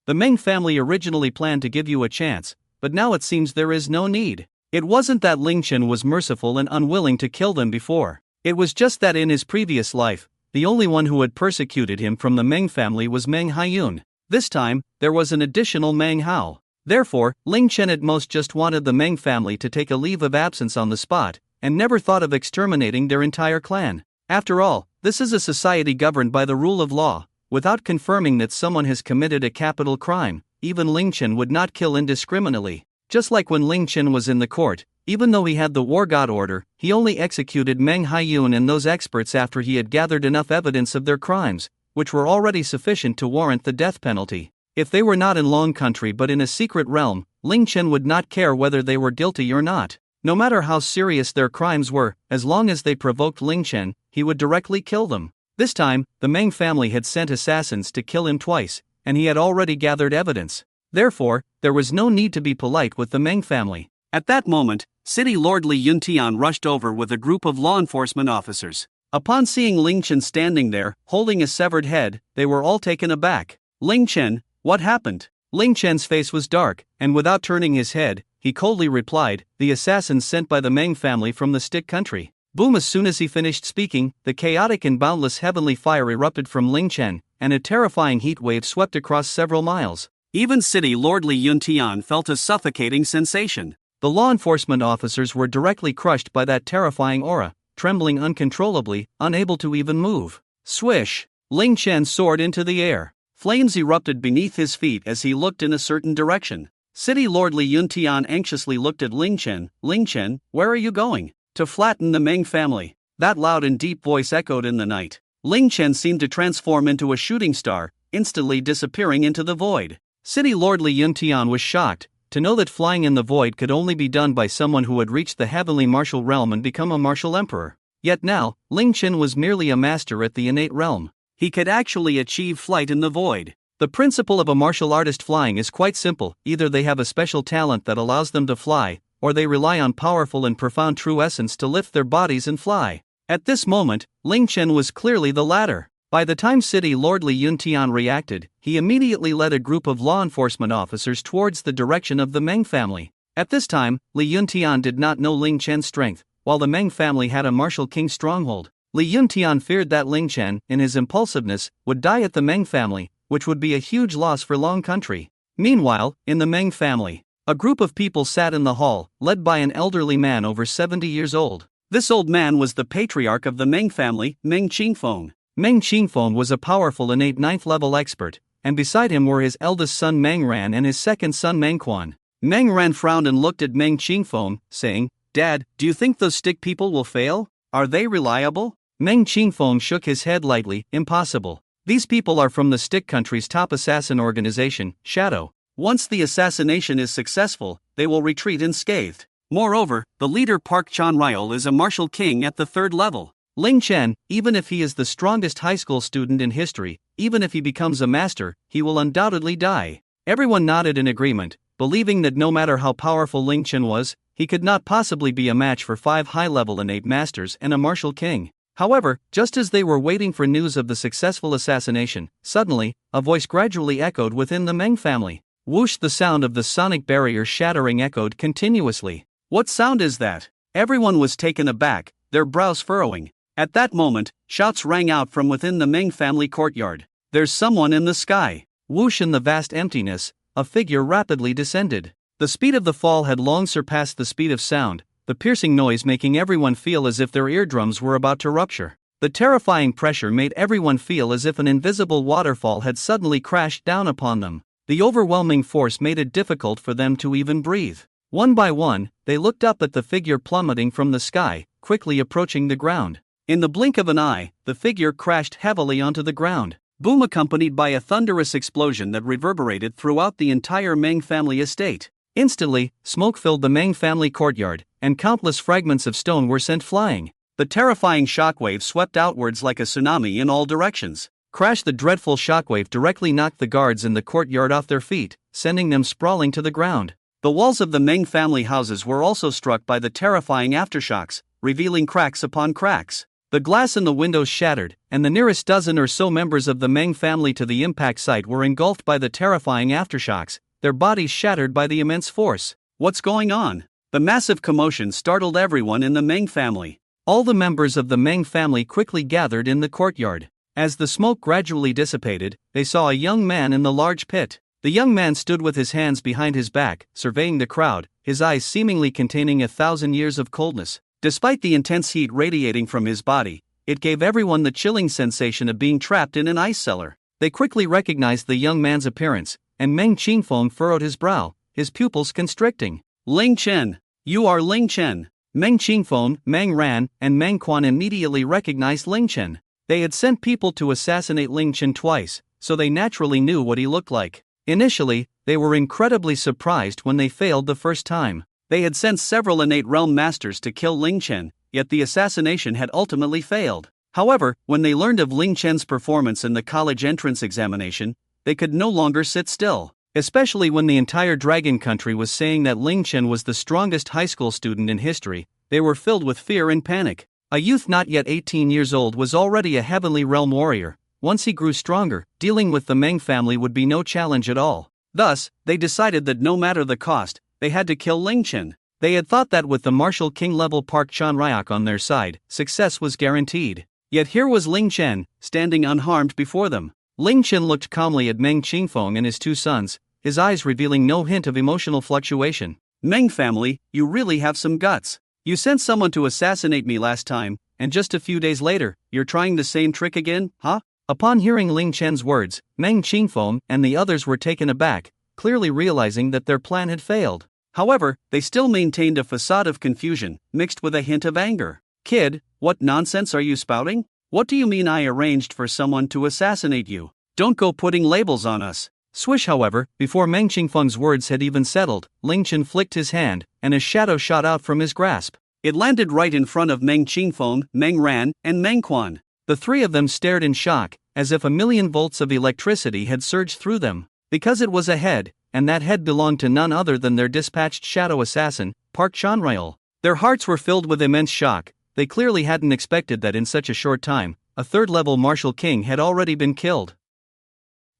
Speaker 1: The Meng family originally planned to give you a chance, but now it seems there is no need. It wasn't that Ling Chen was merciful and unwilling to kill them before. It was just that in his previous life, the only one who had persecuted him from the Meng family was Mang Hayun. This time, there was an additional Mang Hao. Therefore, Ling Chen at most just wanted the Meng family to take a leave of absence on the spot, and never thought of exterminating their entire clan. After all, this is a society governed by the rule of law. Without confirming that someone has committed a capital crime, even Ling Chen would not kill indiscriminately. Just like when Ling Chen was in the court, even though he had the war god order, he only executed Meng Hayun and those experts after he had gathered enough evidence of their crimes, which were already sufficient to warrant the death penalty. If they were not in Long Country but in a secret realm, Ling Chen would not care whether they were guilty or not. No matter how serious their crimes were, as long as they provoked Ling Chen, he would directly kill them. This time, the Meng family had sent assassins to kill him twice, and he had already gathered evidence. Therefore, there was no need to be polite with the Meng family. At that moment, City Lord Li Yuntian rushed over with a group of law enforcement officers. Upon seeing Ling Chen standing there, holding a severed head, they were all taken aback. Ling Chen, what happened? Ling Chen's face was dark, and without turning his head, he coldly replied, the assassins sent by the Meng family from the Stick Country. Boom! As soon as he finished speaking, the chaotic and boundless heavenly fire erupted from Ling Chen, and a terrifying heat wave swept across several miles. Even City Lord Li Yuntian felt a suffocating sensation. The law enforcement officers were directly crushed by that terrifying aura, trembling uncontrollably, unable to even move. Swish! Ling Chen soared into the air. Flames erupted beneath his feet as he looked in a certain direction. City Lord Li Yuntian anxiously looked at Ling Chen. Ling Chen, where are you going? To flatten the Meng family. That loud and deep voice echoed in the night. Ling Chen seemed to transform into a shooting star, instantly disappearing into the void. City Lord Li Yuntian was shocked to know that flying in the void could only be done by someone who had reached the heavenly martial realm and become a martial emperor. Yet now, Ling Chen was merely a master at the innate realm. He could actually achieve flight in the void. The principle of a martial artist flying is quite simple. Either they have a special talent that allows them to fly, or they rely on powerful and profound true essence to lift their bodies and fly. At this moment, Ling Chen was clearly the latter. By the time City Lord Li Yuntian reacted, he immediately led a group of law enforcement officers towards the direction of the Meng family. At this time, Li Yuntian did not know Ling Chen's strength, while the Meng family had a martial king stronghold. Li Yuntian feared that Ling Chen, in his impulsiveness, would die at the Meng family, which would be a huge loss for Long Country. Meanwhile, in the Meng family, a group of people sat in the hall, led by an elderly man over 70 years old. This old man was the patriarch of the Meng family, Meng Qingfeng. Meng Qingfeng was a powerful innate 9th-level expert, and beside him were his eldest son Meng Ran and his second son Meng Quan. Meng Ran frowned and looked at Meng Qingfeng, saying, Dad, do you think those stick people will fail? Are they reliable? Meng Qingfeng shook his head lightly, impossible. These people are from the Stick Country's top assassin organization, Shadow. Once the assassination is successful, they will retreat unscathed. Moreover, the leader Park Chan-ryol is a martial king at the 3rd level. Ling Chen, even if he is the strongest high school student in history, even if he becomes a master, he will undoubtedly die. Everyone nodded in agreement, believing that no matter how powerful Ling Chen was, he could not possibly be a match for 5 high-level innate masters and a martial king. However, just as they were waiting for news of the successful assassination, suddenly, a voice gradually echoed within the Meng family. Whoosh! The sound of the sonic barrier shattering echoed continuously. What sound is that? Everyone was taken aback, their brows furrowing. At that moment, shouts rang out from within the Meng family courtyard. There's someone in the sky. Whoosh! In the vast emptiness, a figure rapidly descended. The speed of the fall had long surpassed the speed of sound, the piercing noise making everyone feel as if their eardrums were about to rupture. The terrifying pressure made everyone feel as if an invisible waterfall had suddenly crashed down upon them. The overwhelming force made it difficult for them to even breathe. One by one, they looked up at the figure plummeting from the sky, quickly approaching the ground. In the blink of an eye, the figure crashed heavily onto the ground. Boom, accompanied by a thunderous explosion that reverberated throughout the entire Mang family estate. Instantly, smoke filled the Mang family courtyard, and countless fragments of stone were sent flying. The terrifying shockwave swept outwards like a tsunami in all directions. Crash! The dreadful shockwave directly knocked the guards in the courtyard off their feet, sending them sprawling to the ground. The walls of the Mang family houses were also struck by the terrifying aftershocks, revealing cracks upon cracks. The glass in the windows shattered, and the nearest dozen or so members of the Mang family to the impact site were engulfed by the terrifying aftershocks, their bodies shattered by the immense force. What's going on? The massive commotion startled everyone in the Mang family. All the members of the Mang family quickly gathered in the courtyard. As the smoke gradually dissipated, they saw a young man in the large pit. The young man stood with his hands behind his back, surveying the crowd, his eyes seemingly containing 1,000 years of coldness. Despite the intense heat radiating from his body, it gave everyone the chilling sensation of being trapped in an ice cellar. They quickly recognized the young man's appearance, and Meng Qingfeng furrowed his brow, his pupils constricting. Ling Chen! You are Ling Chen! Meng Qingfeng, Mang Ran, and Mang Quan immediately recognized Ling Chen. They had sent people to assassinate Ling Chen twice, so they naturally knew what he looked like. Initially, they were incredibly surprised when they failed the first time. They had sent several innate realm masters to kill Ling Chen, yet the assassination had ultimately failed. However, when they learned of Ling Chen's performance in the college entrance examination, they could no longer sit still. Especially when the entire Dragon Country was saying that Ling Chen was the strongest high school student in history, they were filled with fear and panic. A youth not yet 18 years old was already a heavenly realm warrior. Once he grew stronger, dealing with the Mang family would be no challenge at all. Thus, they decided that no matter the cost, they had to kill Ling Chen. They had thought that with the martial king level Park Chan-ryak on their side, success was guaranteed. Yet here was Ling Chen, standing unharmed before them. Ling Chen looked calmly at Meng Qingfeng and his two sons, his eyes revealing no hint of emotional fluctuation. Meng family, you really have some guts. You sent someone to assassinate me last time, and just a few days later, you're trying the same trick again, huh? Upon hearing Ling Chen's words, Meng Qingfeng and the others were taken aback, clearly realizing that their plan had failed. However, they still maintained a facade of confusion, mixed with a hint of anger. Kid, what nonsense are you spouting? What do you mean I arranged for someone to assassinate you? Don't go putting labels on us. Swish, however, before Meng Qingfeng's words had even settled, Ling Chen flicked his hand, and a shadow shot out from his grasp. It landed right in front of Meng Qingfeng, Mang Ran, and Mang Quan. The three of them stared in shock, as if 1,000,000 volts of electricity had surged through them. Because it was a head, and that head belonged to none other than their dispatched shadow assassin, Park Chan-ryak. Their hearts were filled with immense shock. They clearly hadn't expected that in such a short time, a third-level martial king had already been killed.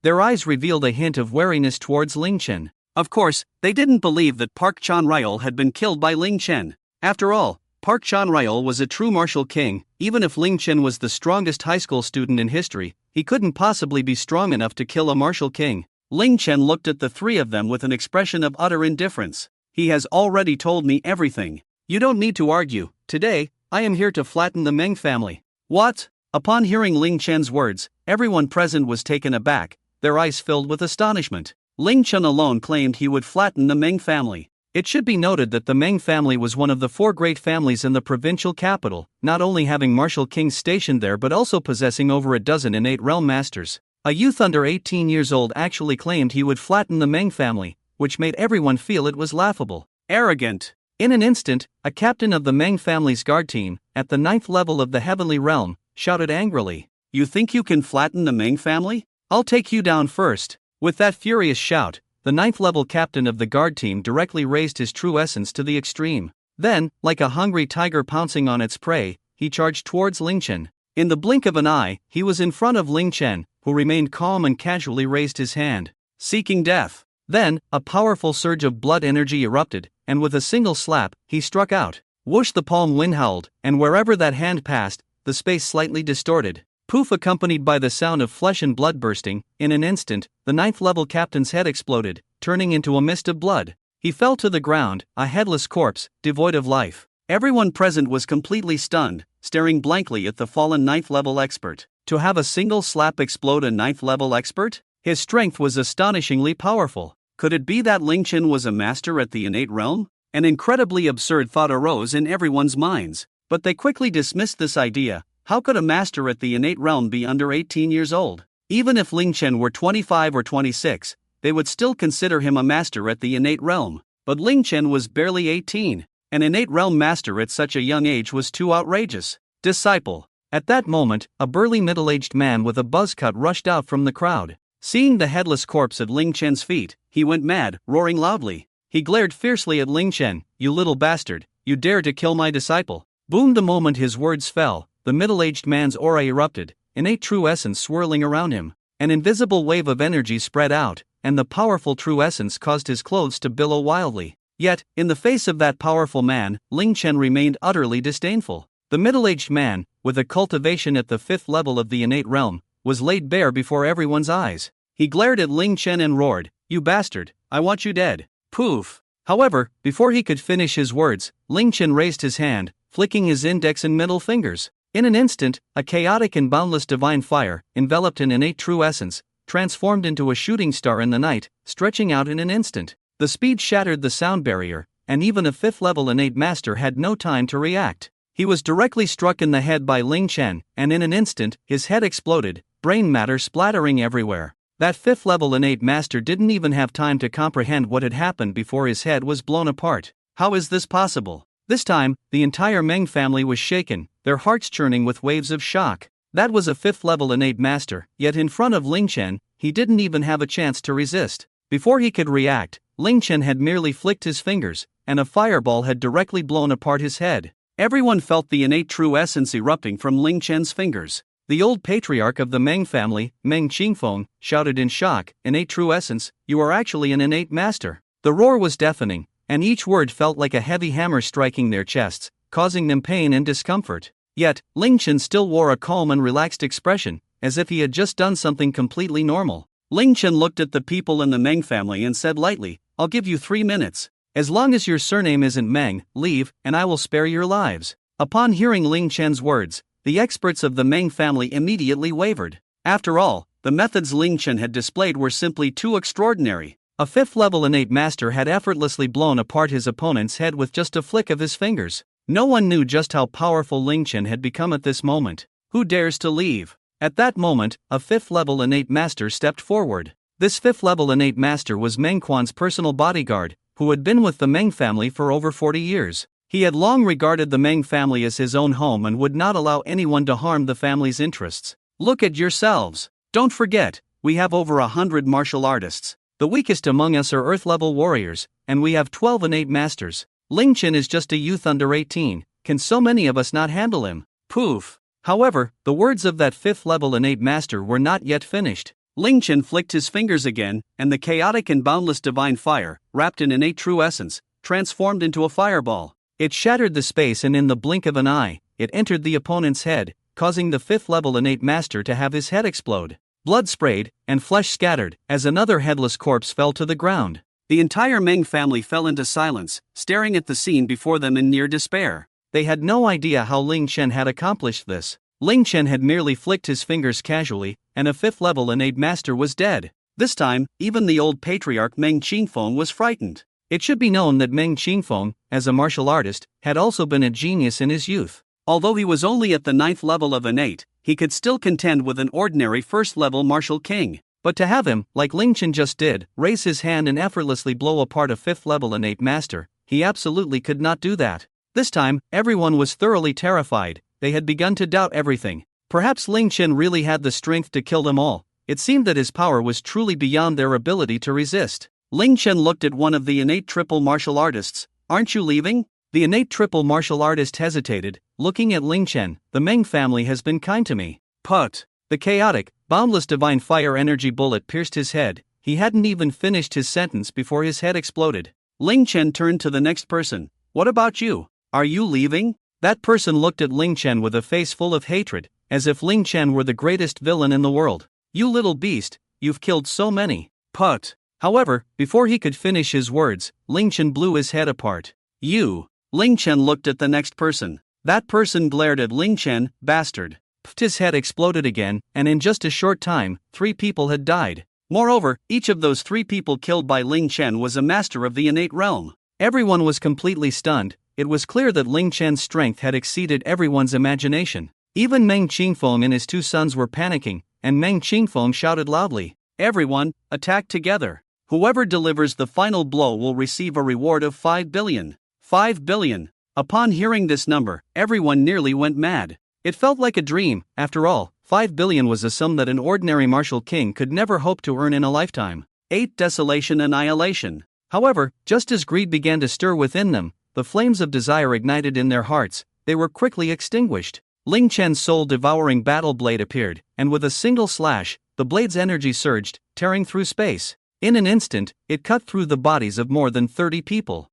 Speaker 1: Their eyes revealed a hint of wariness towards Ling Chen. Of course, they didn't believe that Park Chan-ryak had been killed by Ling Chen. After all, Park Chan-ryak was a true martial king. Even if Ling Chen was the strongest high school student in history, he couldn't possibly be strong enough to kill a martial king. Ling Chen looked at the three of them with an expression of utter indifference. He has already told me everything. You don't need to argue. Today, I am here to flatten the Meng family. What? Upon hearing Ling Chen's words, everyone present was taken aback, their eyes filled with astonishment. Ling Chen alone claimed he would flatten the Meng family. It should be noted that the Meng family was one of the four great families in the provincial capital, not only having martial kings stationed there but also possessing over a dozen innate realm masters. A youth under 18 years old actually claimed he would flatten the Meng family, which made everyone feel it was laughable. Arrogant. In an instant, a captain of the Meng family's guard team, at the 9th level of the heavenly realm, shouted angrily, "You think you can flatten the Meng family? I'll take you down first." With that furious shout, the 9th level captain of the guard team directly raised his true essence to the extreme. Then, like a hungry tiger pouncing on its prey, he charged towards Ling Chen. In the blink of an eye, he was in front of Ling Chen, who remained calm and casually raised his hand, seeking death. Then, a powerful surge of blood energy erupted, and with a single slap, he struck out. Whoosh! The palm wind howled, and wherever that hand passed, the space slightly distorted. Poof! Accompanied by the sound of flesh and blood bursting, in an instant, the 9th level captain's head exploded, turning into a mist of blood. He fell to the ground, a headless corpse, devoid of life. Everyone present was completely stunned. staring blankly at the fallen 9th level expert. To have a single slap explode a 9th level expert? His strength was astonishingly powerful. Could it be that Ling Chen was a master at the innate realm? An incredibly absurd thought arose in everyone's minds, but they quickly dismissed this idea. How could a master at the innate realm be under 18 years old? Even if Ling Chen were 25 or 26, they would still consider him a master at the innate realm. But Ling Chen was barely 18. An innate realm master at such a young age was too outrageous. Disciple. At that moment, a burly middle-aged man with a buzz cut rushed out from the crowd. Seeing the headless corpse at Ling Chen's feet, he went mad, roaring loudly. He glared fiercely at Ling Chen. "You little bastard, you dare to kill my disciple." Boom! The moment his words fell, the middle-aged man's aura erupted, innate true essence swirling around him. An invisible wave of energy spread out, and the powerful true essence caused his clothes to billow wildly. Yet, in the face of that powerful man, Ling Chen remained utterly disdainful. The middle-aged man, with a cultivation at the 5th level of the innate realm, was laid bare before everyone's eyes. He glared at Ling Chen and roared, "You bastard, I want you dead." Poof! However, before he could finish his words, Ling Chen raised his hand, flicking his index and middle fingers. In an instant, a chaotic and boundless divine fire, enveloped in innate true essence, transformed into a shooting star in the night, stretching out in an instant. The speed shattered the sound barrier, and even a 5th level innate master had no time to react. He was directly struck in the head by Ling Chen, and in an instant, his head exploded, brain matter splattering everywhere. That 5th level innate master didn't even have time to comprehend what had happened before his head was blown apart. How is this possible? This time, the entire Mang family was shaken, their hearts churning with waves of shock. That was a 5th level innate master, yet in front of Ling Chen, he didn't even have a chance to resist. Before he could react, Ling Chen had merely flicked his fingers, and a fireball had directly blown apart his head. Everyone felt the innate true essence erupting from Ling Chen's fingers. The old patriarch of the Mang family, Meng Qingfeng, shouted in shock, "Innate true essence, you are actually an innate master." The roar was deafening, and each word felt like a heavy hammer striking their chests, causing them pain and discomfort. Yet, Ling Chen still wore a calm and relaxed expression, as if he had just done something completely normal. Ling Chen looked at the people in the Meng family and said lightly, "I'll give you 3 minutes. As long as your surname isn't Meng, leave, and I will spare your lives." Upon hearing Ling Chen's words, the experts of the Meng family immediately wavered. After all, the methods Ling Chen had displayed were simply too extraordinary. A 5th level innate master had effortlessly blown apart his opponent's head with just a flick of his fingers. No one knew just how powerful Ling Chen had become at this moment. Who dares to leave? At that moment, a 5th level innate master stepped forward. This 5th level innate master was Meng Quan's personal bodyguard, who had been with the Meng family for over 40 years. He had long regarded the Meng family as his own home and would not allow anyone to harm the family's interests. "Look at yourselves. Don't forget, we have over 100 martial artists. The weakest among us are Earth-level warriors, and we have 12 innate masters. Ling Chen is just a youth under 18, can so many of us not handle him?" Poof! However, the words of that 5th level innate master were not yet finished. Ling Chen flicked his fingers again, and the chaotic and boundless divine fire, wrapped in innate true essence, transformed into a fireball. It shattered the space, and in the blink of an eye, it entered the opponent's head, causing the 5th level innate master to have his head explode. Blood sprayed, and flesh scattered, as another headless corpse fell to the ground. The entire Meng family fell into silence, staring at the scene before them in near despair. They had no idea how Ling Chen had accomplished this. Ling Chen had merely flicked his fingers casually, and a 5th level innate master was dead. This time, even the old patriarch Meng Qingfeng was frightened. It should be known that Meng Qingfeng, as a martial artist, had also been a genius in his youth. Although he was only at the 9th level of innate, he could still contend with an ordinary 1st level martial king. But to have him, like Ling Chen just did, raise his hand and effortlessly blow apart a 5th level innate master, he absolutely could not do that. This time, everyone was thoroughly terrified. They had begun to doubt everything. Perhaps Ling Chen really had the strength to kill them all. It seemed that his power was truly beyond their ability to resist. Ling Chen looked at one of the innate triple martial artists. "Aren't you leaving?" The innate triple martial artist hesitated, looking at Ling Chen. "The Meng family has been kind to me." But the chaotic, boundless divine fire energy bullet pierced his head. He hadn't even finished his sentence before his head exploded. Ling Chen turned to the next person. "What about you? Are you leaving?" That person looked at Ling Chen with a face full of hatred, as if Ling Chen were the greatest villain in the world. "You little beast, you've killed so many." But however, before he could finish his words, Ling Chen blew his head apart. "You." Ling Chen looked at the next person. That person glared at Ling Chen, bastard. His head exploded again, and in just a short time, 3 people had died. Moreover, each of those 3 people killed by Ling Chen was a master of the innate realm. Everyone was completely stunned. It was clear that Ling Chen's strength had exceeded everyone's imagination. Even Meng Qingfeng and his 2 sons were panicking, and Meng Qingfeng shouted loudly, "Everyone, attack together! Whoever delivers the final blow will receive a reward of 5 billion. 5 billion! Upon hearing this number, everyone nearly went mad. It felt like a dream. After all, 5 billion was a sum that an ordinary martial king could never hope to earn in a lifetime. 8. Desolation Annihilation. However, just as greed began to stir within them, the flames of desire ignited in their hearts. They were quickly extinguished. Ling Chen's soul-devouring battle blade appeared, and with a single slash, the blade's energy surged, tearing through space. In an instant, it cut through the bodies of more than 30 people.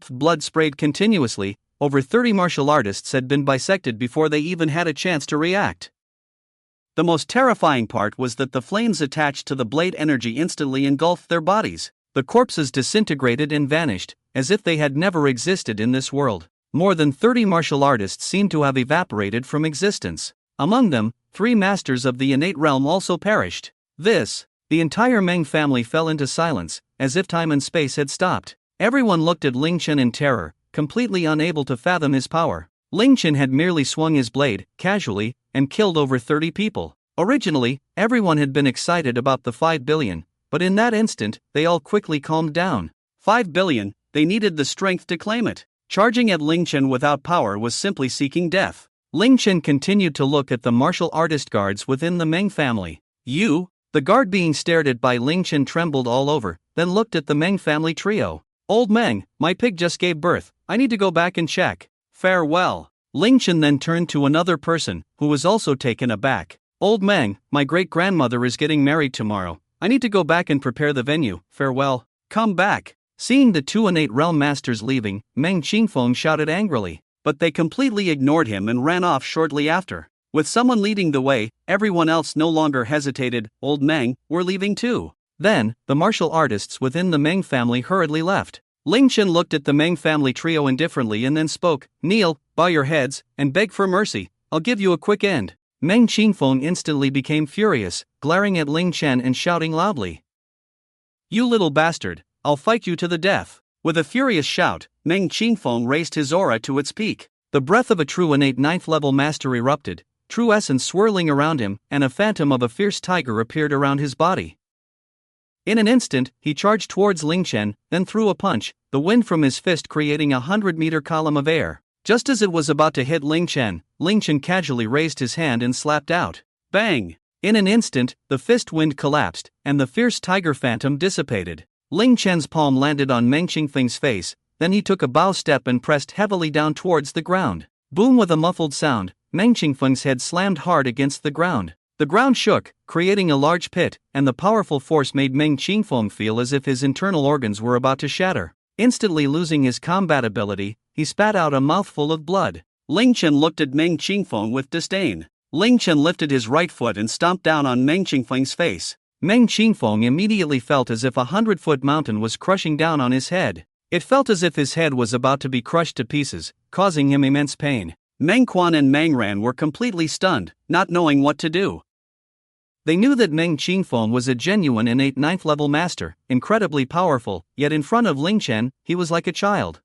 Speaker 1: Blood sprayed continuously. Over 30 martial artists had been bisected before they even had a chance to react. The most terrifying part was that the flames attached to the blade energy instantly engulfed their bodies. The corpses disintegrated and vanished, as if they had never existed in this world. More than 30 martial artists seemed to have evaporated from existence. Among them, 3 masters of the innate realm also perished. The entire Meng family fell into silence, as if time and space had stopped. Everyone looked at Ling Chen in terror, completely unable to fathom his power. Ling Chen had merely swung his blade, casually, and killed over 30 people. Originally, everyone had been excited about the 5 billion, but in that instant, they all quickly calmed down. 5 billion, they needed the strength to claim it. Charging at Ling Chen without power was simply seeking death. Ling Chen continued to look at the martial artist guards within the Meng family. The guard being stared at by Ling Chen trembled all over, then looked at the Meng family trio. "Old Meng, my pig just gave birth. I need to go back and check. Farewell." Ling Chen then turned to another person, who was also taken aback. "Old Meng, my great-grandmother is getting married tomorrow. I need to go back and prepare the venue. Farewell. Come back." Seeing the 2 innate realm masters leaving, Meng Qingfeng shouted angrily, but they completely ignored him and ran off shortly after. With someone leading the way, everyone else no longer hesitated. Old Meng, we're leaving too. Then, the martial artists within the Meng family hurriedly left. Ling Chen looked at the Meng family trio indifferently and then spoke, "Kneel, bow your heads, and beg for mercy. I'll give you a quick end." Meng Qingfeng instantly became furious, glaring at Ling Chen and shouting loudly, "You little bastard, I'll fight you to the death." With a furious shout, Meng Qingfeng raised his aura to its peak. The breath of a true innate 9th level master erupted, true essence swirling around him, and a phantom of a fierce tiger appeared around his body. In an instant, he charged towards Ling Chen, then threw a punch, the wind from his fist creating a 100-meter column of air. Just as it was about to hit Ling Chen casually raised his hand and slapped out. Bang! In an instant, the fist wind collapsed, and the fierce tiger phantom dissipated. Ling Chen's palm landed on Meng Qingfeng's face, then he took a bow step and pressed heavily down towards the ground. Boom! With a muffled sound, Meng Qingfeng's head slammed hard against the ground. The ground shook, creating a large pit, and the powerful force made Meng Qingfeng feel as if his internal organs were about to shatter. Instantly losing his combat ability, he spat out a mouthful of blood. Ling Chen looked at Meng Qingfeng with disdain. Ling Chen lifted his right foot and stomped down on Meng Qingfeng's face. Meng Qingfeng immediately felt as if a 100-foot mountain was crushing down on his head. It felt as if his head was about to be crushed to pieces, causing him immense pain. Meng Quan and Meng Ran were completely stunned, not knowing what to do. They knew that Meng Qingfeng was a genuine innate 9th level master, incredibly powerful, yet in front of Ling Chen, he was like a child.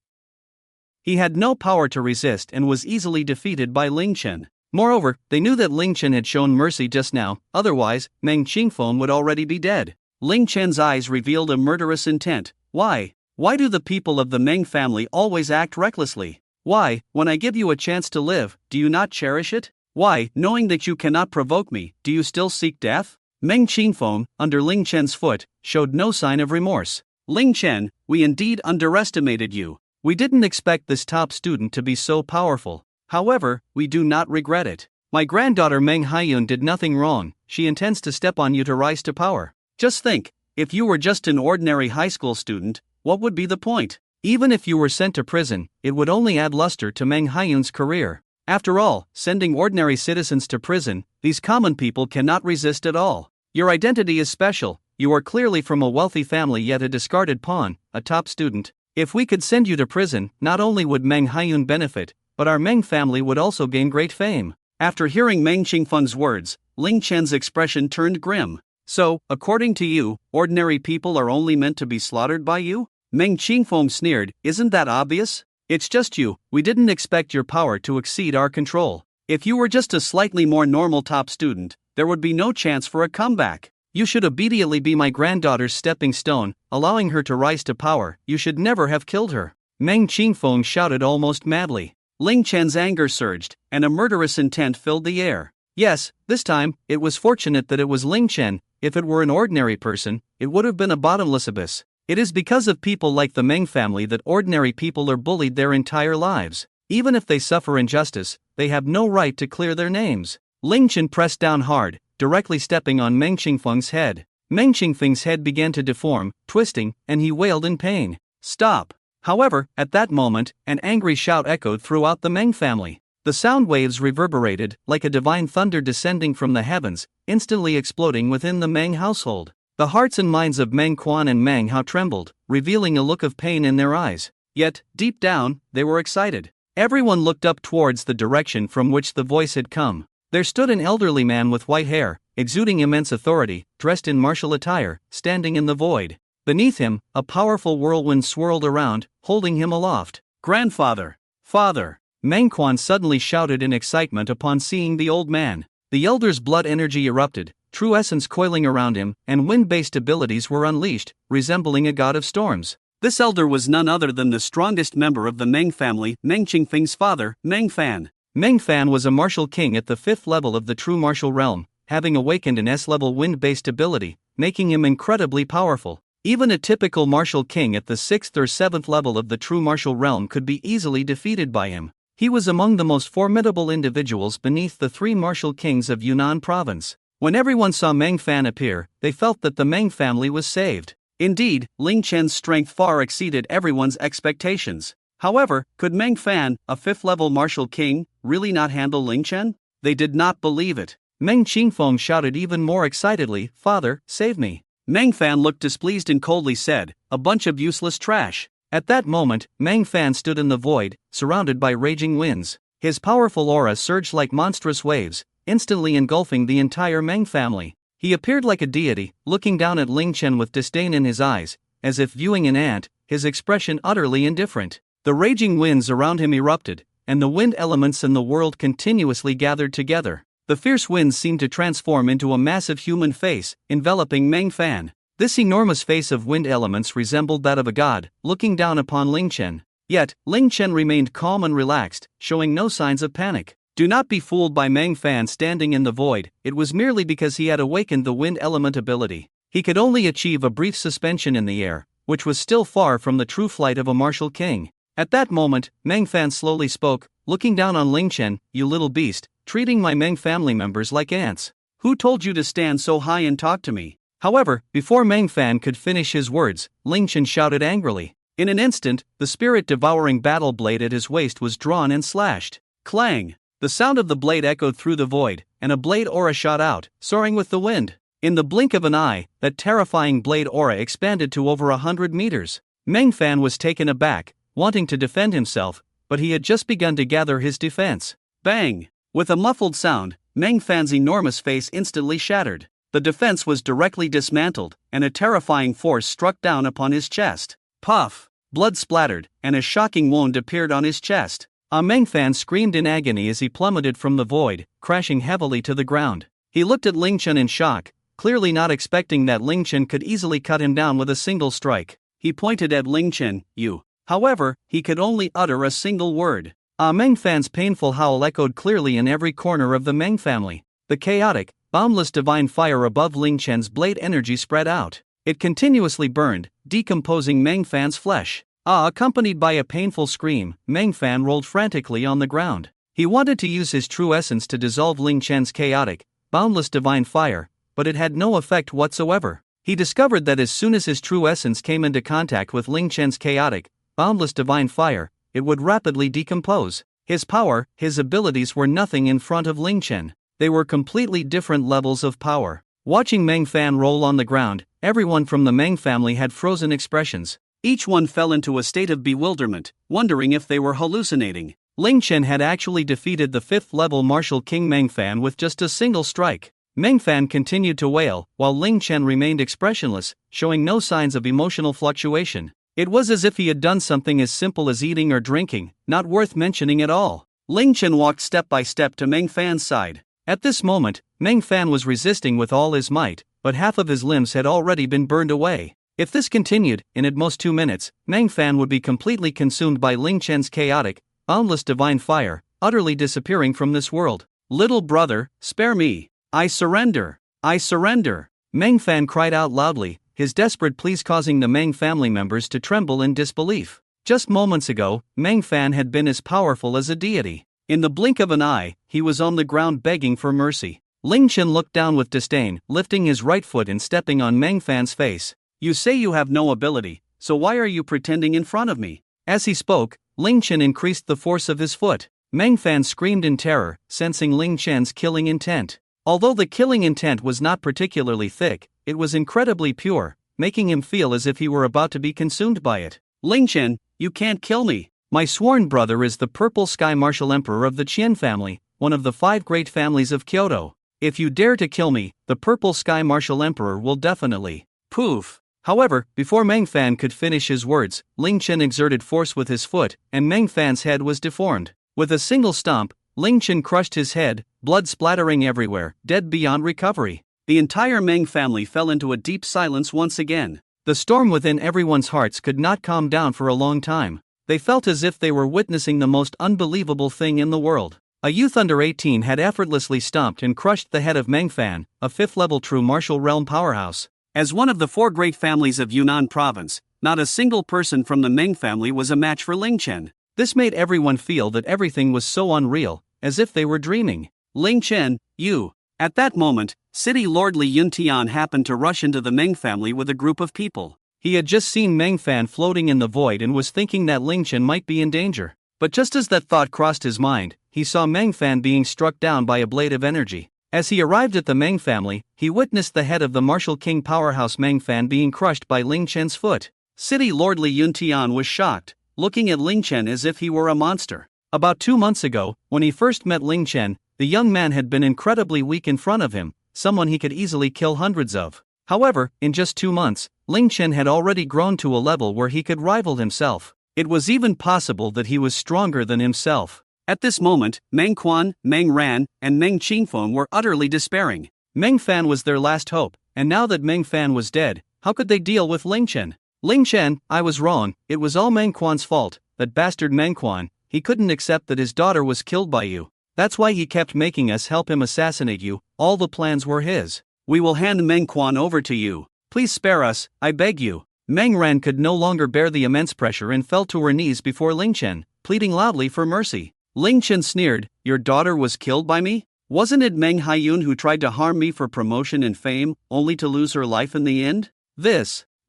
Speaker 1: He had no power to resist and was easily defeated by Ling Chen. Moreover, they knew that Ling Chen had shown mercy just now, otherwise, Meng Qingfeng would already be dead. Ling Chen's eyes revealed a murderous intent. Why? Why do the people of the Meng family always act recklessly? Why, when I give you a chance to live, do you not cherish it? Why, knowing that you cannot provoke me, do you still seek death? Meng Qingfeng, under Ling Chen's foot, showed no sign of remorse. Ling Chen, we indeed underestimated you. We didn't expect this top student to be so powerful. However, we do not regret it. My granddaughter Meng Hayun did nothing wrong. She intends to step on you to rise to power. Just think, if you were just an ordinary high school student, what would be the point? Even if you were sent to prison, it would only add luster to Meng Hayun's career. After all, sending ordinary citizens to prison, these common people cannot resist at all. Your identity is special. You are clearly from a wealthy family yet a discarded pawn, a top student. If we could send you to prison, not only would Meng Hayun benefit, but our Meng family would also gain great fame. After hearing Meng Qingfeng's words, Ling Chen's expression turned grim. So, according to you, ordinary people are only meant to be slaughtered by you? Meng Qingfeng sneered, isn't that obvious? It's just you, we didn't expect your power to exceed our control. If you were just a slightly more normal top student, there would be no chance for a comeback. You should immediately be my granddaughter's stepping stone, allowing her to rise to power. You should never have killed her. Meng Qingfeng shouted almost madly. Ling Chen's anger surged, and a murderous intent filled the air. Yes, this time, it was fortunate that it was Ling Chen. If it were an ordinary person, it would have been a bottomless abyss. It is because of people like the Meng family that ordinary people are bullied their entire lives. Even if they suffer injustice, they have no right to clear their names. Ling Chen pressed down hard, directly stepping on Meng Qingfeng's head. Meng Qingfeng's head began to deform, twisting, and he wailed in pain. Stop! However, at that moment, an angry shout echoed throughout the Meng family. The sound waves reverberated, like a divine thunder descending from the heavens, instantly exploding within the Meng household. The hearts and minds of Meng Quan and Meng Hao trembled, revealing a look of pain in their eyes. Yet, deep down, they were excited. Everyone looked up towards the direction from which the voice had come. There stood an elderly man with white hair, exuding immense authority, dressed in martial attire, standing in the void. Beneath him, a powerful whirlwind swirled around, holding him aloft. Grandfather! Father! Meng Quan suddenly shouted in excitement upon seeing the old man. The elder's blood energy erupted, true essence coiling around him, and wind-based abilities were unleashed, resembling a god of storms. This elder was none other than the strongest member of the Meng family, Meng Qingfeng's father, Meng Fan. Meng Fan was a martial king at the 5th level of the true martial realm, having awakened an S-level wind-based ability, making him incredibly powerful. Even a typical martial king at the 6th or 7th level of the true martial realm could be easily defeated by him. He was among the most formidable individuals beneath the 3 martial kings of Yunnan province. When everyone saw Meng Fan appear, they felt that the Meng family was saved. Indeed, Ling Chen's strength far exceeded everyone's expectations. However, could Meng Fan, a 5th-level martial king, really not handle Ling Chen? They did not believe it. Meng Qingfeng shouted even more excitedly, Father, save me. Meng Fan looked displeased and coldly said, a bunch of useless trash. At that moment, Meng Fan stood in the void, surrounded by raging winds. His powerful aura surged like monstrous waves, instantly engulfing the entire Meng family. He appeared like a deity, looking down at Ling Chen with disdain in his eyes, as if viewing an ant, his expression utterly indifferent. The raging winds around him erupted, and the wind elements in the world continuously gathered together. The fierce winds seemed to transform into a massive human face, enveloping Meng Fan. This enormous face of wind elements resembled that of a god, looking down upon Ling Chen. Yet, Ling Chen remained calm and relaxed, showing no signs of panic. Do not be fooled by Meng Fan standing in the void, it was merely because he had awakened the wind element ability. He could only achieve a brief suspension in the air, which was still far from the true flight of a martial king. At that moment, Meng Fan slowly spoke, looking down on Ling Chen, you little beast, treating my Meng family members like ants. Who told you to stand so high and talk to me? However, before Meng Fan could finish his words, Ling Chen shouted angrily. In an instant, the spirit-devouring battle blade at his waist was drawn and slashed. Clang! The sound of the blade echoed through the void, and a blade aura shot out, soaring with the wind. In the blink of an eye, that terrifying blade aura expanded to over 100 meters. Meng Fan was taken aback, wanting to defend himself, but he had just begun to gather his defense. Bang! With a muffled sound, Meng Fan's enormous face instantly shattered. The defense was directly dismantled, and a terrifying force struck down upon his chest. Puff! Blood splattered, and a shocking wound appeared on his chest. Meng Fan screamed in agony as he plummeted from the void, crashing heavily to the ground. He looked at Ling Chen in shock, clearly not expecting that Ling Chen could easily cut him down with a single strike. He pointed at Ling Chen, you. However, he could only utter a single word. Meng Fan's painful howl echoed clearly in every corner of the Meng family. The chaotic, boundless divine fire above Ling Chen's blade energy spread out. It continuously burned, decomposing Meng Fan's flesh. Accompanied by a painful scream, Meng Fan rolled frantically on the ground. He wanted to use his true essence to dissolve Ling Chen's chaotic, boundless divine fire, but it had no effect whatsoever. He discovered that as soon as his true essence came into contact with Ling Chen's chaotic, boundless divine fire, it would rapidly decompose. His power, his abilities were nothing in front of Ling Chen. They were completely different levels of power. Watching Meng Fan roll on the ground, everyone from the Meng family had frozen expressions. Each one fell into a state of bewilderment, wondering if they were hallucinating. Ling Chen had actually defeated the 5th level martial king Meng Fan with just a single strike. Meng Fan continued to wail, while Ling Chen remained expressionless, showing no signs of emotional fluctuation. It was as if he had done something as simple as eating or drinking, not worth mentioning at all. Ling Chen walked step by step to Meng Fan's side. At this moment, Meng Fan was resisting with all his might, but half of his limbs had already been burned away. If this continued, in at most 2 minutes, Meng Fan would be completely consumed by Ling Chen's chaotic, boundless divine fire, utterly disappearing from this world. "Little brother, spare me. I surrender. I surrender." Meng Fan cried out loudly, his desperate pleas causing the Meng family members to tremble in disbelief. Just moments ago, Meng Fan had been as powerful as a deity. In the blink of an eye, he was on the ground begging for mercy. Ling Chen looked down with disdain, lifting his right foot and stepping on Meng Fan's face. "You say you have no ability, so why are you pretending in front of me?" As he spoke, Ling Chen increased the force of his foot. Meng Fan screamed in terror, sensing Ling Chen's killing intent. Although the killing intent was not particularly thick, it was incredibly pure, making him feel as if he were about to be consumed by it. "Ling Chen, you can't kill me. My sworn brother is the Purple Sky Martial Emperor of the Qian family, one of the 5 great families of Kyoto. If you dare to kill me, the Purple Sky Martial Emperor will definitely..." Poof! However, before Meng Fan could finish his words, Ling Chen exerted force with his foot, and Meng Fan's head was deformed. With a single stomp, Ling Chen crushed his head, blood splattering everywhere, dead beyond recovery. The entire Meng family fell into a deep silence once again. The storm within everyone's hearts could not calm down for a long time. They felt as if they were witnessing the most unbelievable thing in the world. A youth under 18 had effortlessly stomped and crushed the head of Meng Fan, a 5th-level true martial realm powerhouse. As one of the 4 great families of Yunnan province, not a single person from the Meng family was a match for Ling Chen. This made everyone feel that everything was so unreal, as if they were dreaming. "Ling Chen, you..." At that moment, City Lord Li Yuntian happened to rush into the Meng family with a group of people. He had just seen Meng Fan floating in the void and was thinking that Ling Chen might be in danger. But just as that thought crossed his mind, he saw Meng Fan being struck down by a blade of energy. As he arrived at the Meng family, he witnessed the head of the martial king powerhouse Meng Fan being crushed by Ling Chen's foot. City Lord Li Yuntian was shocked, looking at Ling Chen as if he were a monster. About 2 months ago, when he first met Ling Chen, the young man had been incredibly weak in front of him, someone he could easily kill hundreds of. However, in just 2 months, Ling Chen had already grown to a level where he could rival himself. It was even possible that he was stronger than himself. At this moment, Meng Quan, Meng Ran, and Meng Qingfeng were utterly despairing. Meng Fan was their last hope, and now that Meng Fan was dead, how could they deal with Ling Chen? "Ling Chen, I was wrong, it was all Meng Quan's fault, that bastard Meng Quan, he couldn't accept that his daughter was killed by you. That's why he kept making us help him assassinate you, all the plans were his. We will hand Meng Quan over to you. Please spare us, I beg you." Meng Ran could no longer bear the immense pressure and fell to her knees before Ling Chen, pleading loudly for mercy. Ling Chen sneered, "Your daughter was killed by me? Wasn't it Meng Hayun who tried to harm me for promotion and fame, only to lose her life in the end?"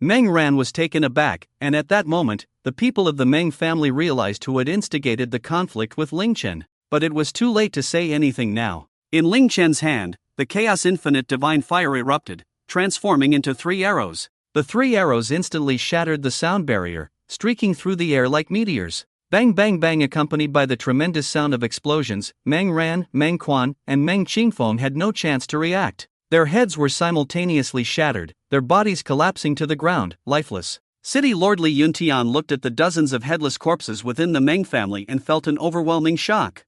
Speaker 1: Meng Ran was taken aback, and at that moment, the people of the Meng family realized who had instigated the conflict with Ling Chen. But it was too late to say anything now. In Ling Chen's hand, the chaos infinite divine fire erupted, transforming into 3 arrows. The 3 arrows instantly shattered the sound barrier, streaking through the air like meteors. Bang bang bang, accompanied by the tremendous sound of explosions. Meng Ran, Meng Quan, and Meng Qingfeng had no chance to react. Their heads were simultaneously shattered, their bodies collapsing to the ground, lifeless. City Lord Li Yuntian looked at the dozens of headless corpses within the Meng family and felt an overwhelming shock.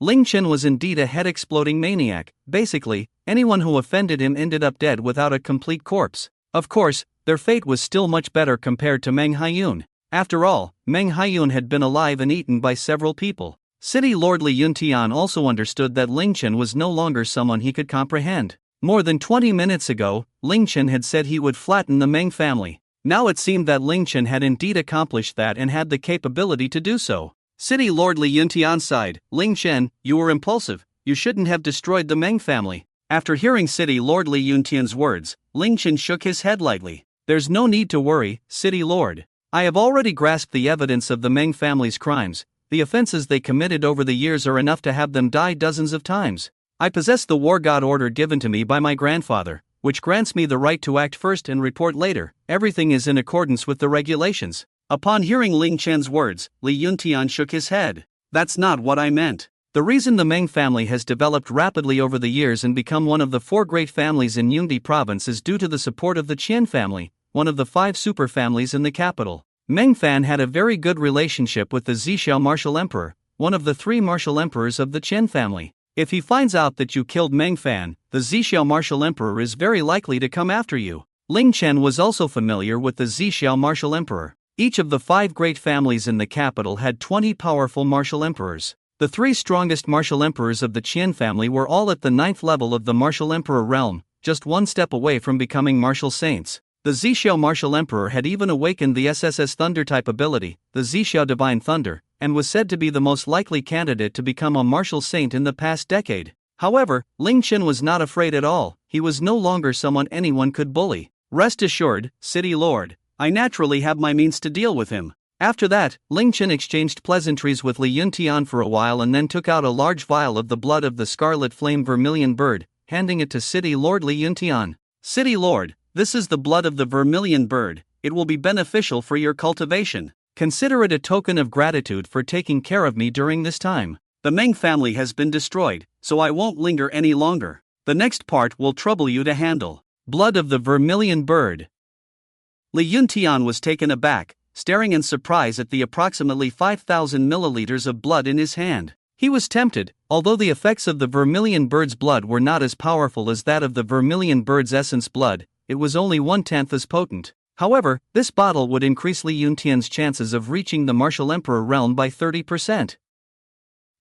Speaker 1: Ling Chen was indeed a head-exploding maniac. Basically, anyone who offended him ended up dead without a complete corpse. Of course, their fate was still much better compared to Meng Hayun. After all, Meng Hayun had been alive and eaten by several people. City Lord Li Yuntian also understood that Ling Chen was no longer someone he could comprehend. More than 20 minutes ago, Ling Chen had said he would flatten the Meng family. Now it seemed that Ling Chen had indeed accomplished that and had the capability to do so. City Lord Li Yuntian sighed, "Ling Chen, you were impulsive, you shouldn't have destroyed the Meng family." After hearing City Lord Li Yuntian's words, Ling Chen shook his head lightly. "There's no need to worry, City Lord. I have already grasped the evidence of the Meng family's crimes. The offenses they committed over the years are enough to have them die dozens of times. I possess the war god order given to me by my grandfather, which grants me the right to act first and report later. Everything is in accordance with the regulations." Upon hearing Ling Chen's words, Li Yuntian shook his head. That's not what I meant. The reason the Mang family has developed rapidly over the years and become one of the 4 great families in Yungdi province is due to the support of the Qian family, one of the 5 super families in the capital. Meng Fan had a very good relationship with the Zhixiao martial emperor, one of the 3 martial emperors of the Qian family. If he finds out that you killed Meng Fan, the Zhixiao martial emperor is very likely to come after you. Ling Chen was also familiar with the Zhixiao martial emperor. Each of the 5 great families in the capital had 20 powerful martial emperors. The 3 strongest martial emperors of the Qian family were all at the 9th level of the martial emperor realm, just 1 step away from becoming martial saints. The Zhixiao martial emperor had even awakened the SSS Thunder type ability, the Zhixiao Divine Thunder, and was said to be the most likely candidate to become a martial saint in the past decade. However, Ling Chen was not afraid at all. He was no longer someone anyone could bully. Rest assured, City Lord, I naturally have my means to deal with him. After that, Ling Chen exchanged pleasantries with Li Yuntian for a while and then took out a large vial of the blood of the scarlet flame vermillion bird, handing it to City Lord Li Yuntian. City Lord, this is the blood of the vermillion bird. It will be beneficial for your cultivation. Consider it a token of gratitude for taking care of me during this time. The Meng family has been destroyed, so I won't linger any longer. The next part will trouble you to handle. Blood of the vermillion bird. Li Yuntian was taken aback, staring in surprise at the approximately 5,000 milliliters of blood in his hand. He was tempted, although the effects of the vermillion bird's blood were not as powerful as that of the vermillion bird's essence blood. It was only 1/10 as potent. However, this bottle would increase Li Yuntian's chances of reaching the martial emperor realm by 30%.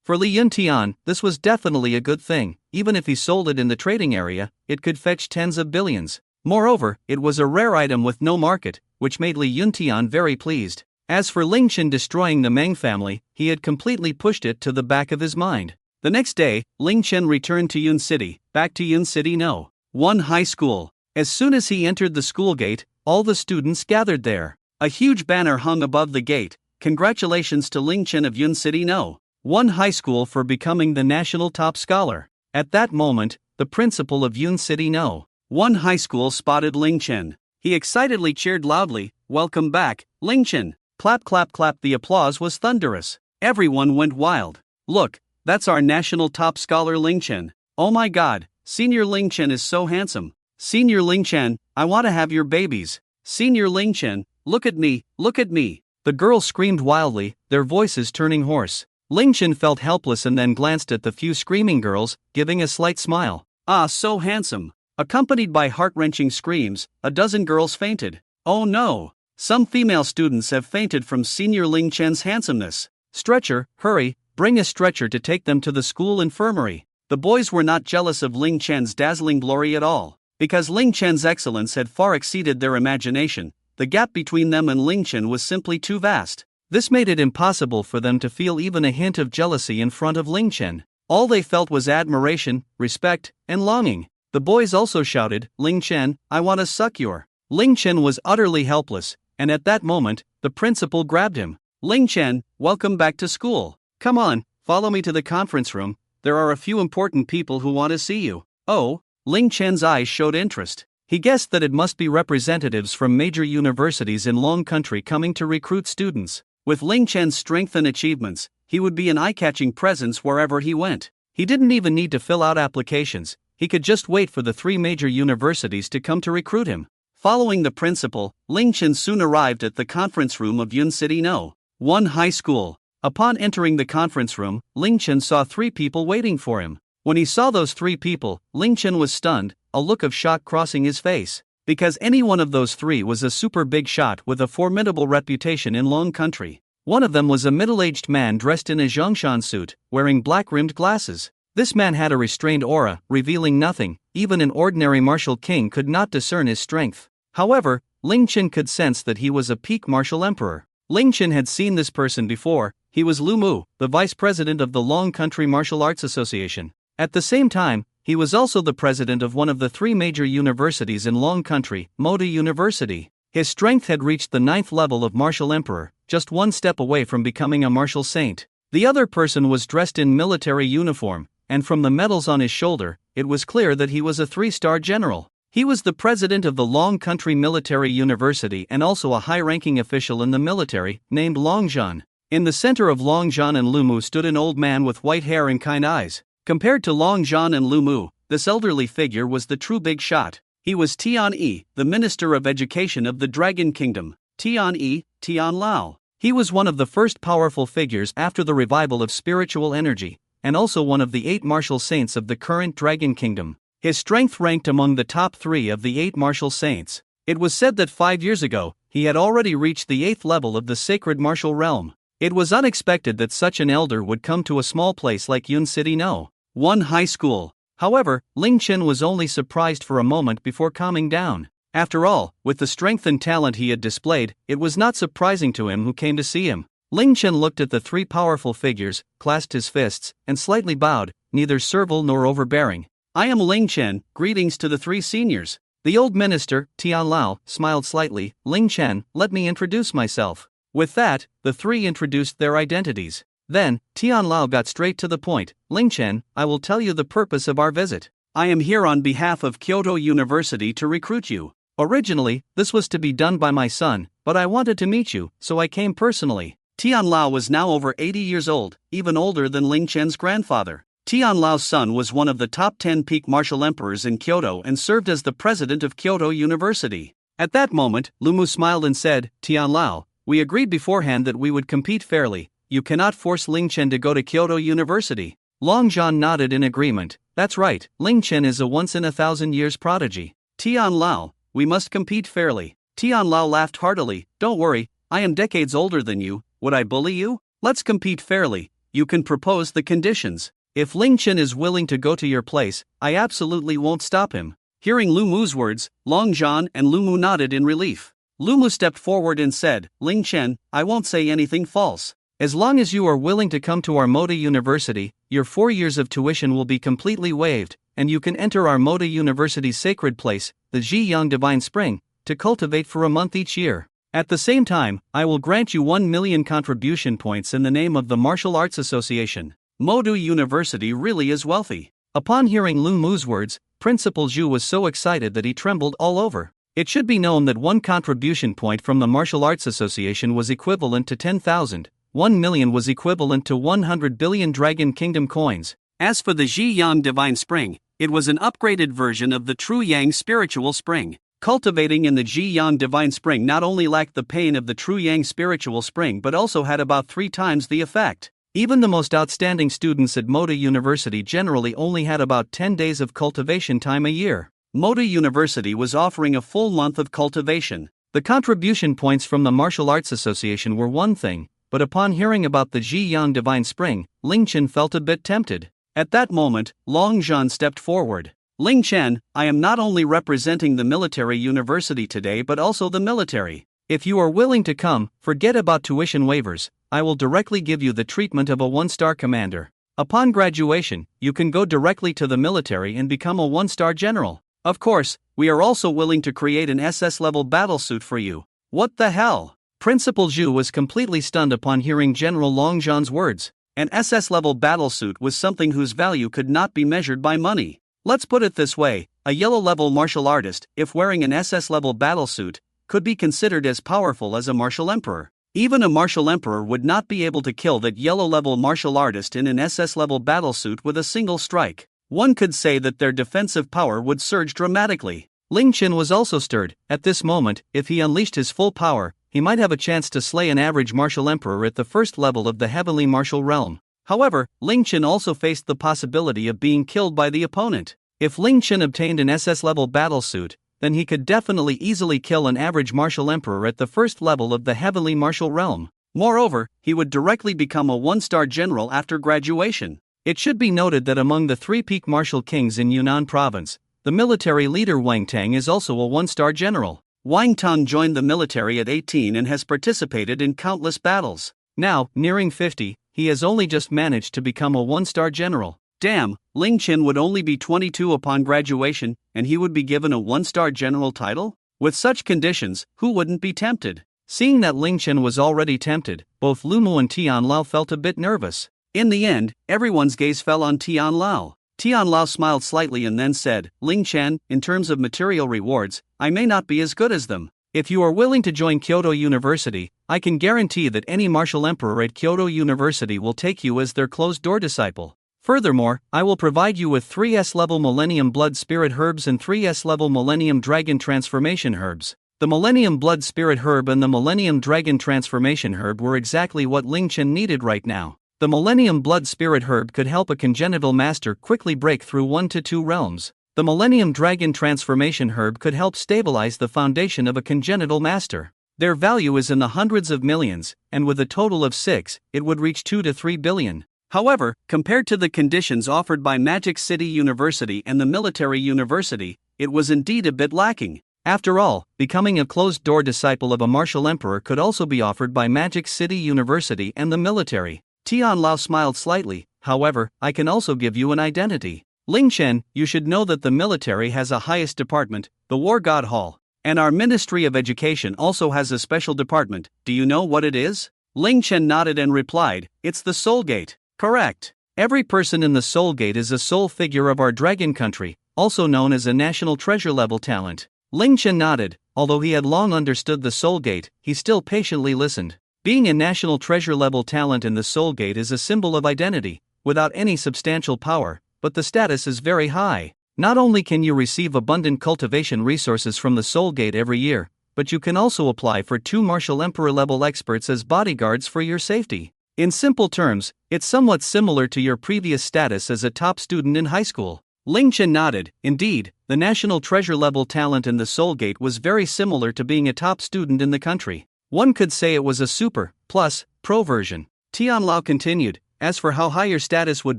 Speaker 1: For Li Yuntian, this was definitely a good thing. Even if he sold it in the trading area, it could fetch tens of billions. Moreover, it was a rare item with no market, which made Li Yuntian very pleased. As for Ling Chen destroying the Meng family, he had completely pushed it to the back of his mind. The next day, Ling Chen returned to Yun City, back to Yun City No. 1 High School. As soon as he entered the school gate, all the students gathered there. A huge banner hung above the gate. Congratulations to Ling Chen of Yun City No. 1 High School for becoming the national top scholar. At that moment, the principal of Yun City No. 1 High School spotted Ling Chen. He excitedly cheered loudly, "Welcome back, Ling Chen." Clap clap clap, the applause was thunderous. Everyone went wild. "Look, that's our national top scholar Ling Chen. Oh my god, Senior Ling Chen is so handsome. Senior Ling Chen, I want to have your babies. Senior Ling Chen, look at me, look at me." The girls screamed wildly, their voices turning hoarse. Ling Chen felt helpless and then glanced at the few screaming girls, giving a slight smile. "Ah, so handsome." Accompanied by heart-wrenching screams, a dozen girls fainted. "Oh no! Some female students have fainted from Senior Ling Chen's handsomeness. Stretcher, hurry, bring a stretcher to take them to the school infirmary." The boys were not jealous of Ling Chen's dazzling glory at all. Because Ling Chen's excellence had far exceeded their imagination, the gap between them and Ling Chen was simply too vast. This made it impossible for them to feel even a hint of jealousy in front of Ling Chen. All they felt was admiration, respect, and longing. The boys also shouted, "Ling Chen, I want to suck your." Ling Chen was utterly helpless, and at that moment, the principal grabbed him. "Ling Chen, welcome back to school. Come on, follow me to the conference room. There are a few important people who want to see you." "Oh?" Ling Chen's eyes showed interest. He guessed that it must be representatives from major universities in Long Country coming to recruit students. With Ling Chen's strength and achievements, he would be an eye-catching presence wherever he went. He didn't even need to fill out applications. He could just wait for the 3 major universities to come to recruit him. Following the principal, Ling Chen soon arrived at the conference room of Yun City No. 1 High School. Upon entering the conference room, Ling Chen saw 3 people waiting for him. When he saw those 3 people, Ling Chen was stunned, a look of shock crossing his face. Because any one of those 3 was a super big shot with a formidable reputation in Long Country. One of them was a middle-aged man dressed in a Zhongshan suit, wearing black-rimmed glasses. This man had a restrained aura, revealing nothing. Even an ordinary martial king could not discern his strength. However, Ling Chen could sense that he was a peak martial emperor. Ling Chen had seen this person before. He was Lu Mu, the vice president of the Long Country Martial Arts Association. At the same time, he was also the president of one of the 3 major universities in Long Country, Moda University. His strength had reached the 9th level of martial emperor, just 1 step away from becoming a martial saint. The other person was dressed in military uniform, and from the medals on his shoulder, it was clear that he was a 3-star general. He was the president of the Long Country Military University and also a high-ranking official in the military, named Long Zhan. In the center of Long Zhan and Lu Mu stood an old man with white hair and kind eyes. Compared to Long Zhan and Lu Mu, this elderly figure was the true big shot. He was Tian Yi, the Minister of Education of the Dragon Kingdom. Tian Yi, Tian Lao. He was one of the first powerful figures after the revival of spiritual energy, and also one of the 8 martial saints of the current Dragon Kingdom. His strength ranked among the top 3 of the 8 martial saints. It was said that 5 years ago, he had already reached the 8th level of the sacred martial realm. It was unexpected that such an elder would come to a small place like Yun City No. 1 High School. However, Ling Chen was only surprised for a moment before calming down. After all, with the strength and talent he had displayed, it was not surprising to him who came to see him. Ling Chen looked at the 3 powerful figures, clasped his fists, and slightly bowed, neither servile nor overbearing. I am Ling Chen, greetings to the 3 seniors. The old minister, Tian Lao, smiled slightly. Ling Chen, let me introduce myself. With that, the 3 introduced their identities. Then, Tian Lao got straight to the point. Ling Chen, I will tell you the purpose of our visit. I am here on behalf of Kyoto University to recruit you. Originally, this was to be done by my son, but I wanted to meet you, so I came personally. Tian Lao was now over 80 years old, even older than Ling Chen's grandfather. Tian Lao's son was one of the top 10 peak martial emperors in Kyoto and served as the president of Kyoto University. At that moment, Lu Mu smiled and said, Tian Lao, we agreed beforehand that we would compete fairly. You cannot force Ling Chen to go to Kyoto University. Long Zhan nodded in agreement. That's right, Ling Chen is a once-in-a-thousand-years prodigy. Tian Lao, we must compete fairly. Tian Lao laughed heartily. Don't worry, I am decades older than you. Would I bully you? Let's compete fairly. You can propose the conditions. If Ling Chen is willing to go to your place, I absolutely won't stop him. Hearing Lu Mu's words, Long Zhan and Lu Mu nodded in relief. Lu Mu stepped forward and said, Ling Chen, I won't say anything false. As long as you are willing to come to our Moda University, your 4 years of tuition will be completely waived, and you can enter our Moda University's sacred place, the Zhiyang Divine Spring, to cultivate for a month each year. At the same time, I will grant you 1 million contribution points in the name of the Martial Arts Association. Modu University really is wealthy. Upon hearing Lu Mu's words, Principal Zhu was so excited that he trembled all over. It should be known that 1 contribution point from the Martial Arts Association was equivalent to 10,000. 1 million was equivalent to 100 billion Dragon Kingdom coins. As for the Zhiyang Divine Spring, it was an upgraded version of the True Yang Spiritual Spring. Cultivating in the Zhiyang Divine Spring not only lacked the pain of the True Yang Spiritual Spring but also had about 3 times the effect. Even the most outstanding students at Moda University generally only had about 10 days of cultivation time a year. Moda University was offering a full month of cultivation. The contribution points from the Martial Arts Association were one thing, but upon hearing about the Zhiyang Divine Spring, Ling Chen felt a bit tempted. At that moment, Long Zhan stepped forward. Ling Chen, I am not only representing the military university today but also the military. If you are willing to come, forget about tuition waivers. I will directly give you the treatment of a 1-star commander. Upon graduation, you can go directly to the military and become a 1-star general. Of course, we are also willing to create an SS-level battlesuit for you. What the hell? Principal Zhu was completely stunned upon hearing General Long Zhan's words. An SS-level battlesuit was something whose value could not be measured by money. Let's put it this way, a yellow-level martial artist, if wearing an SS-level battlesuit, could be considered as powerful as a martial emperor. Even a martial emperor would not be able to kill that yellow-level martial artist in an SS-level battlesuit with a single strike. One could say that their defensive power would surge dramatically. Ling Chen was also stirred. At this moment, if he unleashed his full power, he might have a chance to slay an average martial emperor at the first level of the heavenly martial realm. However, Ling Chen also faced the possibility of being killed by the opponent. If Ling Chen obtained an SS-level battlesuit, then he could definitely easily kill an average martial emperor at the first level of the heavenly martial realm. Moreover, he would directly become a 1-star general after graduation. It should be noted that among the 3 peak martial kings in Yunnan province, the military leader Wang Tang is also a 1-star general. Wang Tang joined the military at 18 and has participated in countless battles. Now, nearing 50, he has only just managed to become a 1-star general. Damn, Ling Chen would only be 22 upon graduation, and he would be given a 1-star general title? With such conditions, who wouldn't be tempted? Seeing that Ling Chen was already tempted, both Lu Mu and Tian Lao felt a bit nervous. In the end, everyone's gaze fell on Tian Lao. Tian Lao smiled slightly and then said, Ling Chen, in terms of material rewards, I may not be as good as them, If you are willing to join Kyoto University, I can guarantee that any martial emperor at Kyoto University will take you as their closed-door disciple. Furthermore, I will provide you with 3 S-level Millennium Blood Spirit herbs and 3 S-level Millennium Dragon Transformation herbs. The Millennium Blood Spirit herb and the Millennium Dragon Transformation herb were exactly what Ling Chen needed right now. The Millennium Blood Spirit herb could help a congenital master quickly break through 1 to 2 realms. The Millennium Dragon Transformation herb could help stabilize the foundation of a congenital master. Their value is in the hundreds of millions, and with a total of 6, it would reach 2 to 3 billion. However, compared to the conditions offered by Magic City University and the Military University, it was indeed a bit lacking. After all, becoming a closed-door disciple of a martial emperor could also be offered by Magic City University and the military. Tian Lao smiled slightly. However, I can also give you an identity. Ling Chen, you should know that the military has a highest department, the War God Hall. And our Ministry of Education also has a special department. Do you know what it is? Ling Chen nodded and replied, it's the Soul Gate. Correct. Every person in the Soul Gate is a soul figure of our dragon country, also known as a national treasure level talent. Ling Chen nodded. Although he had long understood the Soul Gate, he still patiently listened. Being a national treasure level talent in the Soul Gate is a symbol of identity, without any substantial power, but the status is very high. Not only can you receive abundant cultivation resources from the Soul Gate every year, but you can also apply for 2 martial emperor level experts as bodyguards for your safety. In simple terms, it's somewhat similar to your previous status as a top student in high school. Ling Chen nodded. Indeed, the national treasure level talent in the Soul Gate was very similar to being a top student in the country. One could say it was a super, plus, pro version. Tian Lao continued, as for how high your status would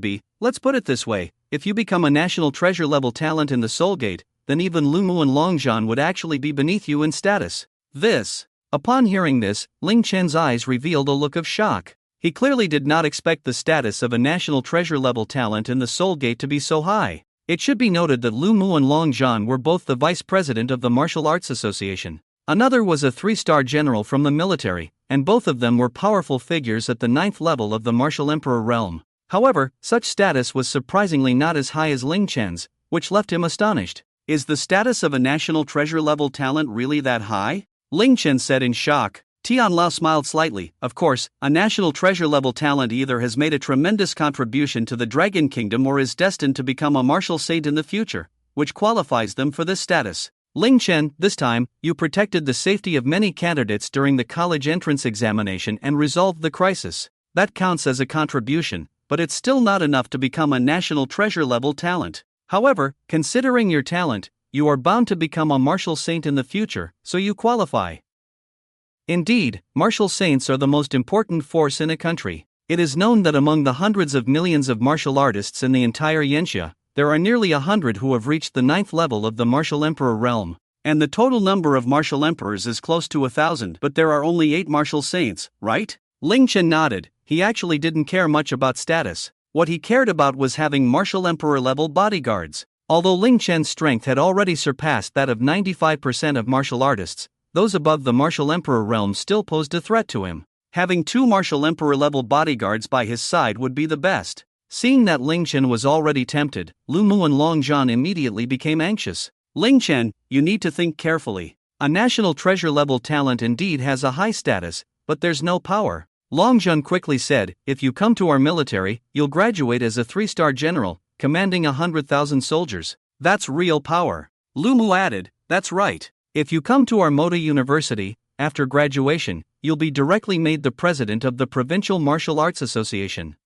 Speaker 1: be, let's put it this way, if you become a national treasure level talent in the Soul Gate, then even Lu Mu and Longzhan would actually be beneath you in status. Upon hearing this, Ling Chen's eyes revealed a look of shock. He clearly did not expect the status of a national treasure level talent in the Soul Gate to be so high. It should be noted that Lu Mu and Longzhan were both the vice president of the Martial Arts Association. Another was a 3-star general from the military, and both of them were powerful figures at the 9th level of the Martial Emperor realm. However, such status was surprisingly not as high as Ling Chen's, which left him astonished. Is the status of a national treasure level talent really that high? Ling Chen said in shock. Tian Lao smiled slightly. Of course, a national treasure level talent either has made a tremendous contribution to the Dragon Kingdom or is destined to become a martial saint in the future, which qualifies them for this status. Ling Chen, this time, you protected the safety of many candidates during the college entrance examination and resolved the crisis. That counts as a contribution, but it's still not enough to become a national treasure level talent. However, considering your talent, you are bound to become a martial saint in the future, so you qualify. Indeed, martial saints are the most important force in a country. It is known that among the hundreds of millions of martial artists in the entire Yanxia, there are nearly 100 who have reached the 9th level of the martial emperor realm. And the total number of martial emperors is close to 1,000. But there are only 8 martial saints, right? Ling Chen nodded. He actually didn't care much about status. What he cared about was having martial emperor level bodyguards. Although Ling Chen's strength had already surpassed that of 95% of martial artists, those above the martial emperor realm still posed a threat to him. Having 2 martial emperor level bodyguards by his side would be the best. Seeing that Ling Chen was already tempted, Lu Mu and Longzhan immediately became anxious. Ling Chen, you need to think carefully. A national treasure level talent indeed has a high status, but there's no power. Longzhan quickly said, if you come to our military, you'll graduate as a 3-star general, commanding 100,000 soldiers. That's real power. Lu Mu added, that's right. If you come to our Moda University, after graduation, you'll be directly made the president of the Provincial Martial Arts Association.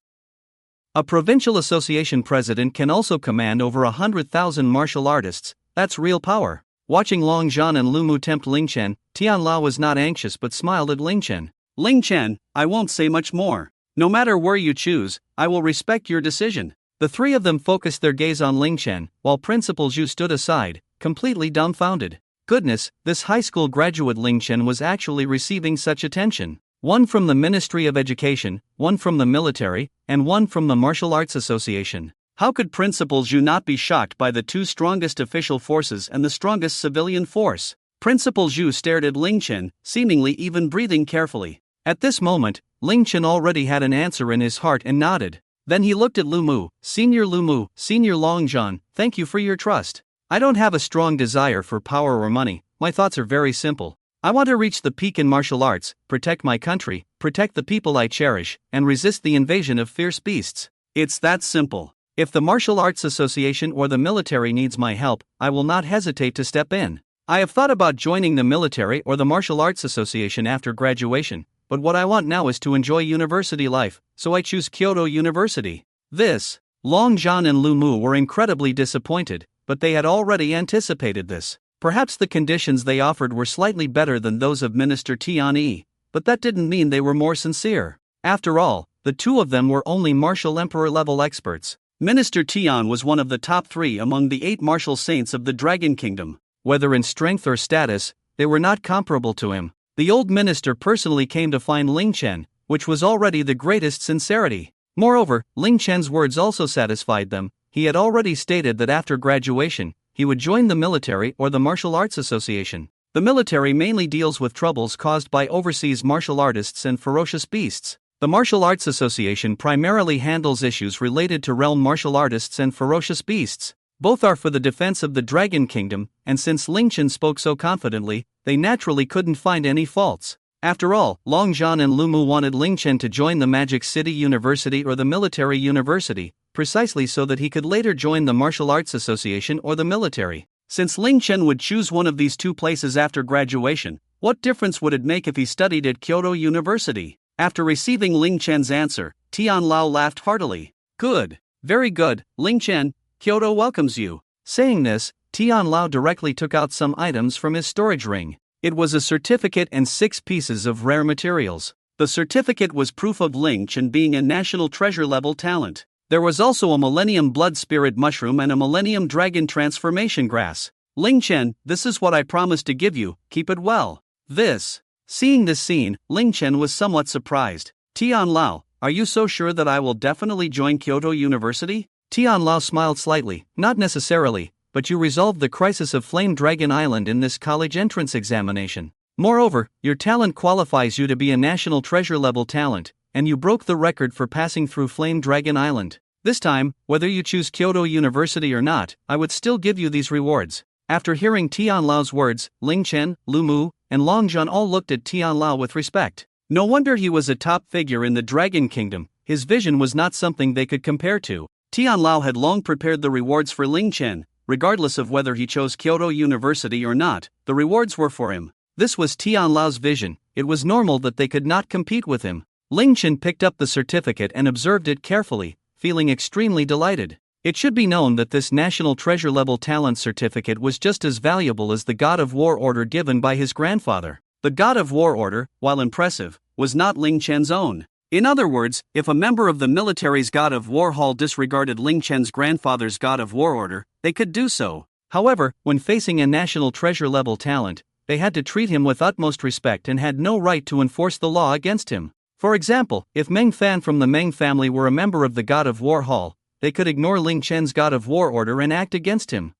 Speaker 1: A provincial association president can also command over 100,000 martial artists. That's real power. Watching Longzhan and Lu Mu tempt Ling Chen, Tian Lao was not anxious but smiled at Ling Chen. Ling Chen, I won't say much more. No matter where you choose, I will respect your decision. The 3 of them focused their gaze on Ling Chen, while Principal Zhu stood aside, completely dumbfounded. Goodness, this high school graduate Ling Chen was actually receiving such attention. One from the Ministry of Education, one from the military, and one from the Martial Arts Association. How could Principal Zhu not be shocked by the 2 strongest official forces and the strongest civilian force? Principal Zhu stared at Ling Chen, seemingly even breathing carefully. At this moment, Ling Chen already had an answer in his heart and nodded. Then he looked at Lu Mu, Senior Longzhan, thank you for your trust. I don't have a strong desire for power or money, my thoughts are very simple. I want to reach the peak in martial arts, protect my country, protect the people I cherish, and resist the invasion of fierce beasts. It's that simple. If the Martial Arts Association or the military needs my help, I will not hesitate to step in. I have thought about joining the military or the Martial Arts Association after graduation, but what I want now is to enjoy university life, so I choose Kyoto University. Long John and Lu Mu were incredibly disappointed, but they had already anticipated this. Perhaps the conditions they offered were slightly better than those of Minister Tian, but that didn't mean they were more sincere. After all, the two of them were only martial emperor level experts. Minister Tian was one of the top 3 among the 8 martial saints of the Dragon Kingdom. Whether in strength or status, they were not comparable to him. The old minister personally came to find Ling Chen, which was already the greatest sincerity. Moreover, Ling Chen's words also satisfied them. He had already stated that after graduation, he would join the military or the Martial Arts Association. The military mainly deals with troubles caused by overseas martial artists and ferocious beasts. The Martial Arts Association primarily handles issues related to realm martial artists and ferocious beasts. Both are for the defense of the Dragon Kingdom, and since Ling Chen spoke so confidently, they naturally couldn't find any faults. After all, Long John and Lu Mu wanted Ling Chen to join the Magic City University or the Military University, precisely so that he could later join the Martial Arts Association or the military. Since Ling Chen would choose one of these two places after graduation, what difference would it make if he studied at Kyoto University? After receiving Ling Chen's answer, Tian Lao laughed heartily. Good. Very good, Ling Chen. Kyoto welcomes you. Saying this, Tian Lao directly took out some items from his storage ring. It was a certificate and 6 pieces of rare materials. The certificate was proof of Ling Chen being a national treasure level talent. There was also a Millennium Blood Spirit mushroom and a Millennium Dragon transformation grass. Ling Chen, this is what I promised to give you, keep it well. Seeing this scene, Ling Chen was somewhat surprised. Tian Lao, are you so sure that I will definitely join Kyoto University? Tian Lao smiled slightly, not necessarily, but you resolved the crisis of Flame Dragon Island in this college entrance examination. Moreover, your talent qualifies you to be a national treasure level talent, and you broke the record for passing through Flame Dragon Island. This time, whether you choose Kyoto University or not, I would still give you these rewards. After hearing Tian Lao's words, Ling Chen, Lu Mu, and Long John all looked at Tian Lao with respect. No wonder he was a top figure in the Dragon Kingdom. His vision was not something they could compare to. Tian Lao had long prepared the rewards for Ling Chen. Regardless of whether he chose Kyoto University or not, the rewards were for him. This was Tian Lao's vision. It was normal that they could not compete with him. Ling Chen picked up the certificate and observed it carefully, feeling extremely delighted. It should be known that this National Treasure Level Talent Certificate was just as valuable as the God of War Order given by his grandfather. The God of War Order, while impressive, was not Ling Chen's own. In other words, if a member of the military's God of War Hall disregarded Ling Chen's grandfather's God of War Order, they could do so. However, when facing a National Treasure Level talent, they had to treat him with utmost respect and had no right to enforce the law against him. For example, if Meng Fan from the Meng family were a member of the God of War Hall, they could ignore Ling Chen's God of War Order and act against him.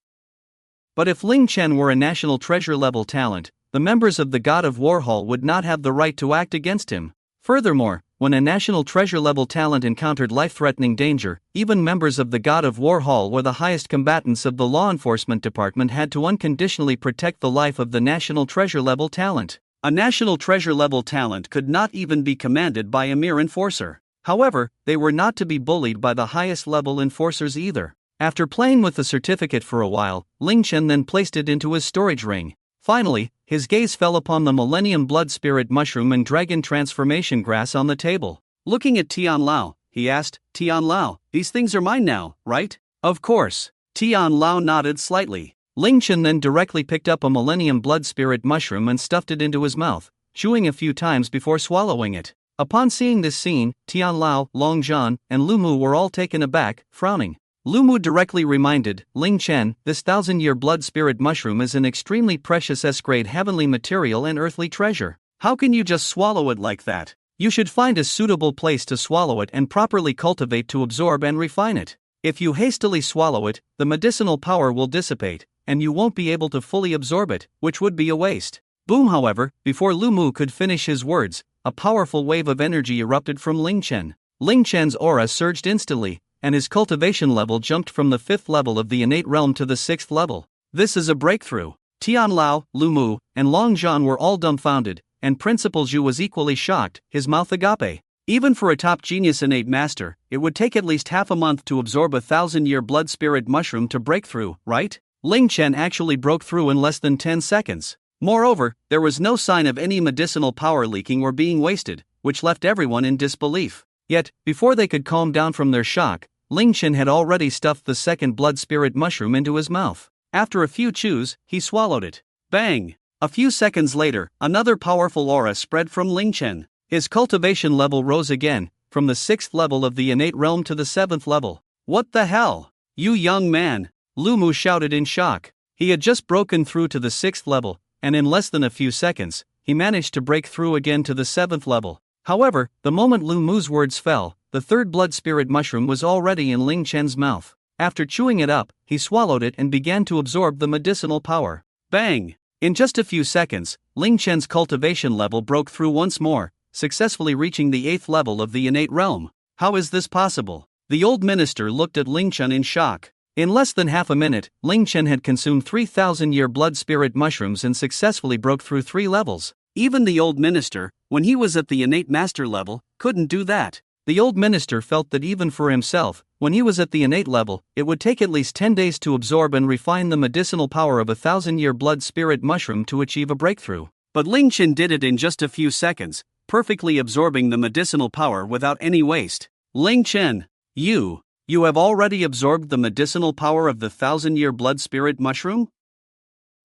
Speaker 1: But if Ling Chen were a National Treasure Level talent, the members of the God of War Hall would not have the right to act against him. Furthermore, when a National Treasure Level talent encountered life-threatening danger, even members of the God of War Hall or the highest combatants of the law enforcement department had to unconditionally protect the life of the National Treasure Level talent. A National Treasure Level talent could not even be commanded by a mere enforcer. However, they were not to be bullied by the highest level enforcers either. After playing with the certificate for a while, Ling Chen then placed it into his storage ring. Finally, his gaze fell upon the Millennium Blood Spirit mushroom and Dragon transformation grass on the table. Looking at Tian Lao, he asked, Tian Lao, these things are mine now, right? Of course. Tian Lao nodded slightly. Ling Chen then directly picked up a Millennium Blood Spirit mushroom and stuffed it into his mouth, chewing a few times before swallowing it. Upon seeing this scene, Tian Lao, Long John, and Lu Mu were all taken aback, frowning. Lu Mu directly reminded Ling Chen, this 1000-year blood spirit mushroom is an extremely precious S-grade heavenly material and earthly treasure. How can you just swallow it like that? You should find a suitable place to swallow it and properly cultivate to absorb and refine it. If you hastily swallow it, the medicinal power will dissipate, and you won't be able to fully absorb it, which would be a waste. Boom! However, before Lu Mu could finish his words, a powerful wave of energy erupted from Ling Chen. Ling Chen's aura surged instantly, and his cultivation level jumped from the 5th level of the innate realm to the 6th level. This is a breakthrough. Tian Lao, Lu Mu, and Long Zhan were all dumbfounded, and Principal Zhu was equally shocked, his mouth agape. Even for a top genius innate master, it would take at least half a month to absorb a 1,000-year blood spirit mushroom to break through, right? Ling Chen actually broke through in less than 10 seconds. Moreover, there was no sign of any medicinal power leaking or being wasted, which left everyone in disbelief. Yet, before they could calm down from their shock, Ling Chen had already stuffed the second blood spirit mushroom into his mouth. After a few chews, he swallowed it. Bang! A few seconds later, another powerful aura spread from Ling Chen. His cultivation level rose again, from the 6th level of the innate realm to the 7th level. What the hell? You young man! Lu Mu shouted in shock. He had just broken through to the 6th level, and in less than a few seconds, he managed to break through again to the 7th level. However, the moment Lu Mu's words fell, the third blood spirit mushroom was already in Ling Chen's mouth. After chewing it up, he swallowed it and began to absorb the medicinal power. Bang! In just a few seconds, Ling Chen's cultivation level broke through once more, successfully reaching the 8th level of the innate realm. How is this possible? The old minister looked at Ling Chen in shock. In less than half a minute, Ling Chen had consumed 3,000-year blood spirit mushrooms and successfully broke through 3 levels. Even the old minister, when he was at the innate master level, couldn't do that. The old minister felt that even for himself, when he was at the innate level, it would take at least 10 days to absorb and refine the medicinal power of a 1,000-year blood spirit mushroom to achieve a breakthrough. But Ling Chen did it in just a few seconds, perfectly absorbing the medicinal power without any waste. Ling Chen, you have already absorbed the medicinal power of the 1,000-year blood spirit mushroom?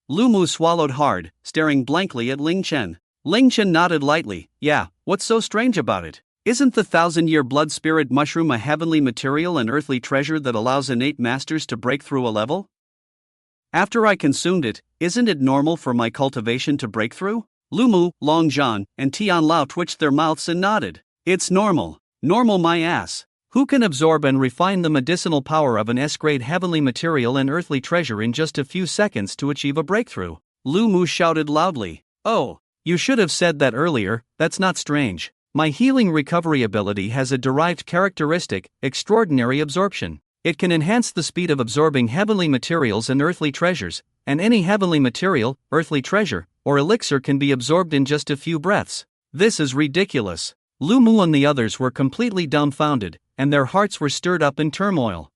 Speaker 1: Lu Mu swallowed hard, staring blankly at Ling Chen. Ling Chen nodded lightly. Yeah, what's so strange about it? Isn't the 1,000-year blood spirit mushroom a heavenly material and earthly treasure that allows innate masters to break through a level? After I consumed it, isn't it normal for my cultivation to break through? Lu Mu, Long Zhan, and Tian Lao twitched their mouths and nodded. It's normal. Normal my ass. Who can absorb and refine the medicinal power of an S-grade heavenly material and earthly treasure in just a few seconds to achieve a breakthrough? Lu Mu shouted loudly. Oh, you should have said that earlier, that's not strange. My healing recovery ability has a derived characteristic, extraordinary absorption. It can enhance the speed of absorbing heavenly materials and earthly treasures, and any heavenly material, earthly treasure, or elixir can be absorbed in just a few breaths. This is ridiculous. Lu Mu and the others were completely dumbfounded, and their hearts were stirred up in turmoil.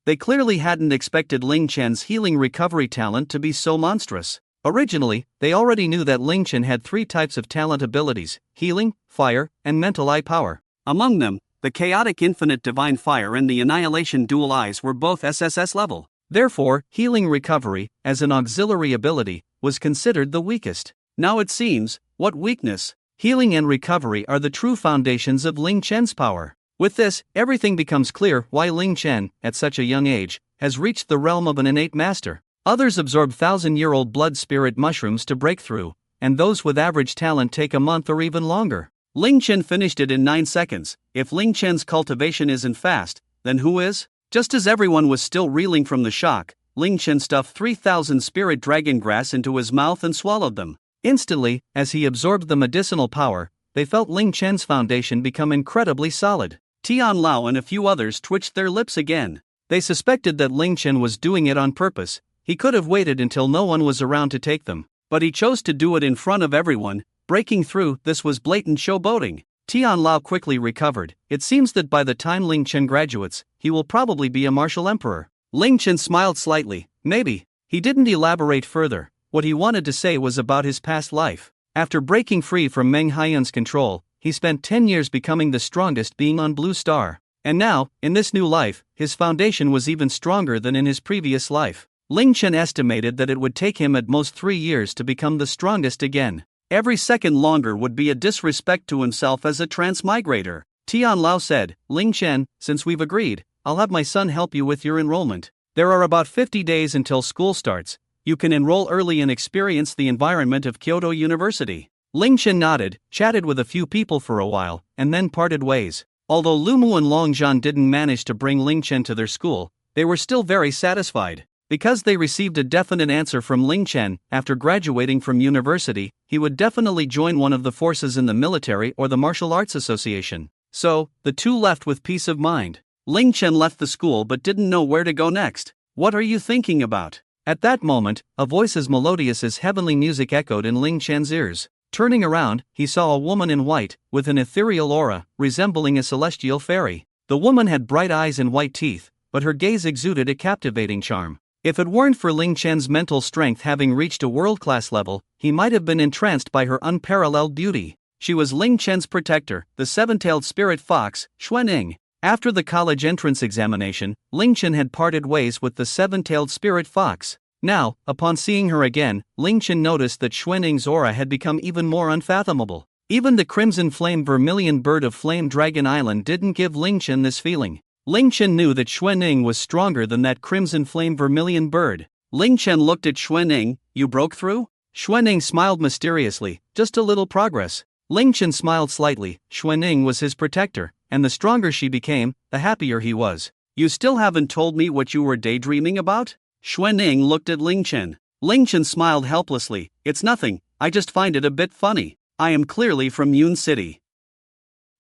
Speaker 1: They clearly hadn't expected Ling Chen's healing recovery talent to be so monstrous. Originally, they already knew that Ling Chen had 3 types of talent abilities: healing, fire, and mental eye power. Among them, the chaotic infinite divine fire and the annihilation dual eyes were both SSS level. Therefore, healing recovery, as an auxiliary ability, was considered the weakest. Now it seems, what weakness? Healing and recovery are the true foundations of Ling Chen's power. With this, everything becomes clear why Ling Chen, at such a young age, has reached the realm of an innate master. Others absorb 1,000-year-old blood spirit mushrooms to break through, and those with average talent take a month or even longer. Ling Chen finished it in 9 seconds. If Ling Chen's cultivation isn't fast, then who is? Just as everyone was still reeling from the shock, Ling Chen stuffed 3,000 spirit dragon grass into his mouth and swallowed them. Instantly, as he absorbed the medicinal power, they felt Ling Chen's foundation become incredibly solid. Tian Lao and a few others twitched their lips again. They suspected that Ling Chen was doing it on purpose. He could have waited until no one was around to take them, but he chose to do it in front of everyone, breaking through. This was blatant showboating. Tian Lao quickly recovered. It seems that by the time Ling Chen graduates, he will probably be a martial emperor. Ling Chen smiled slightly. Maybe. He didn't elaborate further. What he wanted to say was about his past life. After breaking free from Meng Hayun's control, he spent 10 years becoming the strongest being on Blue Star. And now, in this new life, his foundation was even stronger than in his previous life. Ling Chen estimated that it would take him at most 3 years to become the strongest again. Every second longer would be a disrespect to himself as a transmigrator. Tian Lao said, Ling Chen, since we've agreed, I'll have my son help you with your enrollment. There are about 50 days until school starts. You can enroll early and experience the environment of Kyoto University. Ling Chen nodded, chatted with a few people for a while, and then parted ways. Although Lu Mu and Long Zhan didn't manage to bring Ling Chen to their school, they were still very satisfied. Because they received a definite answer from Ling Chen, after graduating from university, he would definitely join one of the forces in the military or the martial arts association. So, the two left with peace of mind. Ling Chen left the school but didn't know where to go next. What are you thinking about? At that moment, a voice as melodious as heavenly music echoed in Ling Chen's ears. Turning around, he saw a woman in white, with an ethereal aura, resembling a celestial fairy. The woman had bright eyes and white teeth, but her gaze exuded a captivating charm. If it weren't for Ling Chen's mental strength having reached a world-class level, he might have been entranced by her unparalleled beauty. She was Ling Chen's protector, the seven-tailed spirit fox, Xuanning. After the college entrance examination, Ling Chen had parted ways with the seven-tailed spirit fox. Now, upon seeing her again, Ling Chen noticed that Xuanning's aura had become even more unfathomable. Even the crimson flame vermillion bird of Flame Dragon Island didn't give Ling Chen this feeling. Ling Chen knew that Xuanning was stronger than that crimson flame vermillion bird. Ling Chen looked at Xuanning. "You broke through?" Xuanning smiled mysteriously. "Just a little progress." Ling Chen smiled slightly. Xuanning was his protector, and the stronger she became, the happier he was. "You still haven't told me what you were daydreaming about?" Xuanning looked at Ling Chen. Ling Chen smiled helplessly. "It's nothing, I just find it a bit funny. I am clearly from Yun City.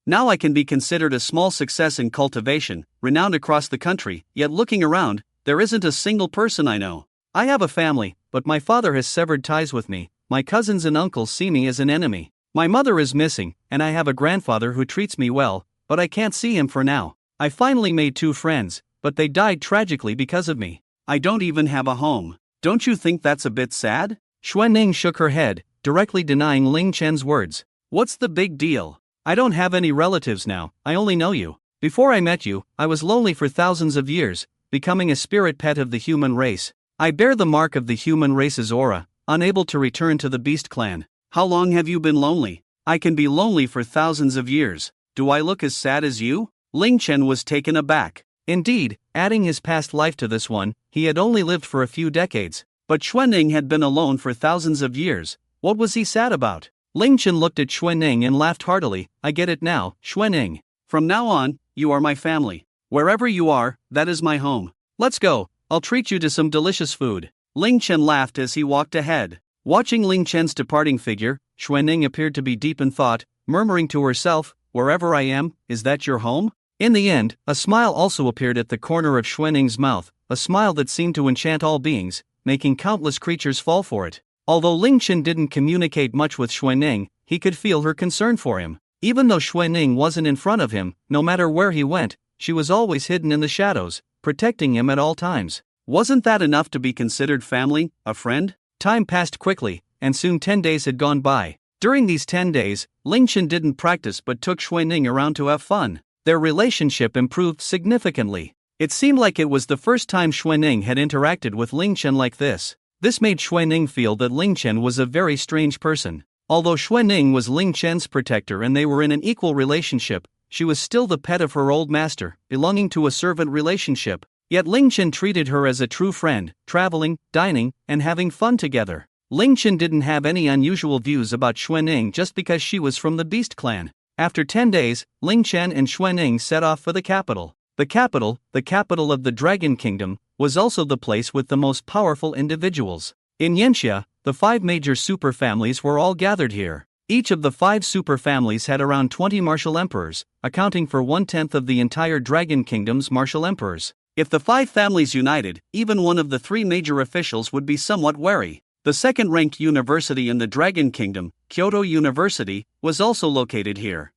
Speaker 1: Now I can be considered a small success in cultivation, renowned across the country, yet looking around, there isn't a single person I know. I have a family, but my father has severed ties with me. My cousins and uncles see me as an enemy. My mother is missing, and I have a grandfather who treats me well, but I can't see him for now. I finally made 2 friends, but they died tragically because of me. I don't even have a home. Don't you think that's a bit sad?" Xuanning shook her head, directly denying Ling Chen's words. "What's the big deal? I don't have any relatives now, I only know you. Before I met you, I was lonely for thousands of years, becoming a spirit pet of the human race. I bear the mark of the human race's aura, unable to return to the beast clan." "How long have you been lonely?" "I can be lonely for thousands of years. Do I look as sad as you?" Ling Chen was taken aback. Indeed, adding his past life to this one, he had only lived for a few decades. But Xuanning had been alone for thousands of years. What was he sad about? Ling Chen looked at Xuanning and laughed heartily. "I get it now, Xuanning. From now on, you are my family. Wherever you are, that is my home. Let's go, I'll treat you to some delicious food." Ling Chen laughed as he walked ahead. Watching Ling Chen's departing figure, Xuanning appeared to be deep in thought, murmuring to herself, "Wherever I am, is that your home?" In the end, a smile also appeared at the corner of Xuanning's mouth, a smile that seemed to enchant all beings, making countless creatures fall for it. Although Ling Chen didn't communicate much with Xuanning, he could feel her concern for him. Even though Xuanning wasn't in front of him, no matter where he went, she was always hidden in the shadows, protecting him at all times. Wasn't that enough to be considered family, a friend? Time passed quickly, and soon 10 days had gone by. During these 10 days, Ling Chen didn't practice but took Xuanning around to have fun. Their relationship improved significantly. It seemed like it was the first time Xuanning had interacted with Ling Chen like this. This made Xuanning feel that Ling Chen was a very strange person. Although Xuanning was Ling Chen's protector and they were in an equal relationship, she was still the pet of her old master, belonging to a servant relationship. Yet Ling Chen treated her as a true friend, traveling, dining, and having fun together. Ling Chen didn't have any unusual views about Xuanning just because she was from the Beast Clan. After 10 days, Ling Chen and Xuanning set off for the capital. The capital of the Dragon Kingdom, was also the place with the most powerful individuals. In Yanxia, the 5 major super families were all gathered here. Each of the 5 super families had around 20 martial emperors, accounting for 1/10 of the entire Dragon Kingdom's martial emperors. If the 5 families united, even one of the 3 major officials would be somewhat wary. The second-ranked university in the Dragon Kingdom, Kyoto University, was also located here.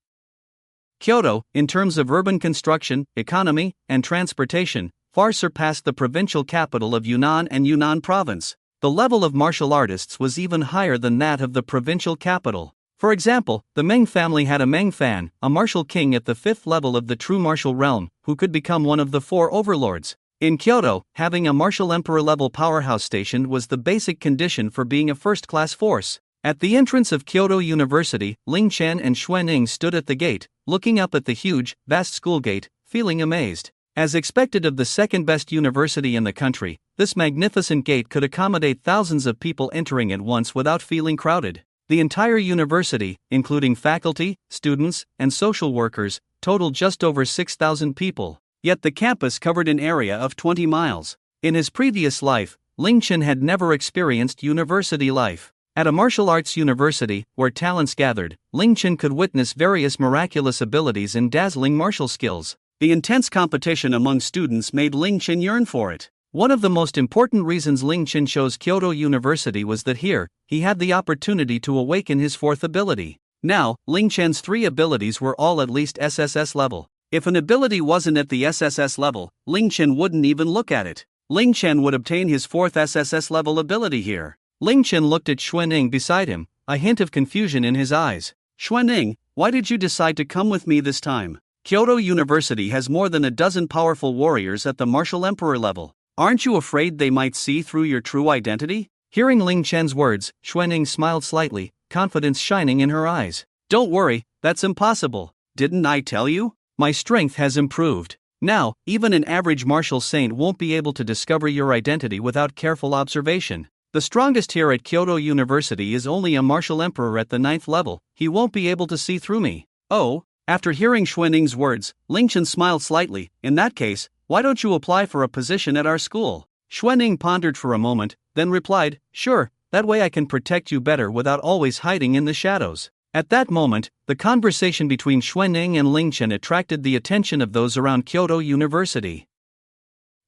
Speaker 1: Kyoto, in terms of urban construction, economy, and transportation, far surpassed the provincial capital of Yunnan and Yunnan Province. The level of martial artists was even higher than that of the provincial capital. For example, the Meng family had a Meng Fan, a martial king at the 5th level of the true martial realm, who could become one of the 4 overlords. In Kyoto, having a martial emperor-level powerhouse station was the basic condition for being a first-class force. At the entrance of Kyoto University, Ling Chen and Xuanning stood at the gate, looking up at the huge, vast school gate, feeling amazed. As expected of the second-best university in the country, this magnificent gate could accommodate thousands of people entering at once without feeling crowded. The entire university, including faculty, students, and social workers, totaled just over 6,000 people. Yet the campus covered an area of 20 miles. In his previous life, Ling Chen had never experienced university life. At a martial arts university, where talents gathered, Ling Chen could witness various miraculous abilities and dazzling martial skills. The intense competition among students made Ling Chen yearn for it. One of the most important reasons Ling Chen chose Kyoto University was that here, he had the opportunity to awaken his fourth ability. Now, Ling Chen's 3 abilities were all at least SSS level. If an ability wasn't at the SSS level, Ling Chen wouldn't even look at it. Ling Chen would obtain his 4th SSS level ability here. Ling Chen looked at Xuanning beside him, a hint of confusion in his eyes. Xuanning, why did you decide to come with me this time? Kyoto University has more than a dozen powerful warriors at the martial emperor level. Aren't you afraid they might see through your true identity? Hearing Ling Chen's words, Xuanning smiled slightly, confidence shining in her eyes. Don't worry, that's impossible. Didn't I tell you? My strength has improved. Now, even an average martial saint won't be able to discover your identity without careful observation. The strongest here at Kyoto University is only a martial emperor at the 9th level. He won't be able to see through me. Oh, after hearing Xuanning's words, Ling Chen smiled slightly. In that case, why don't you apply for a position at our school? Xuanning pondered for a moment, then replied, sure, that way I can protect you better without always hiding in the shadows. At that moment, the conversation between Xuanning and Ling Chen attracted the attention of those around Kyoto University.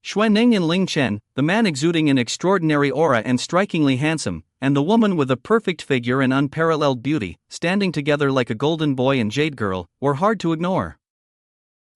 Speaker 1: Xuanning and Ling Chen, the man exuding an extraordinary aura and strikingly handsome, and the woman with a perfect figure and unparalleled beauty, standing together like a golden boy and jade girl, were hard to ignore.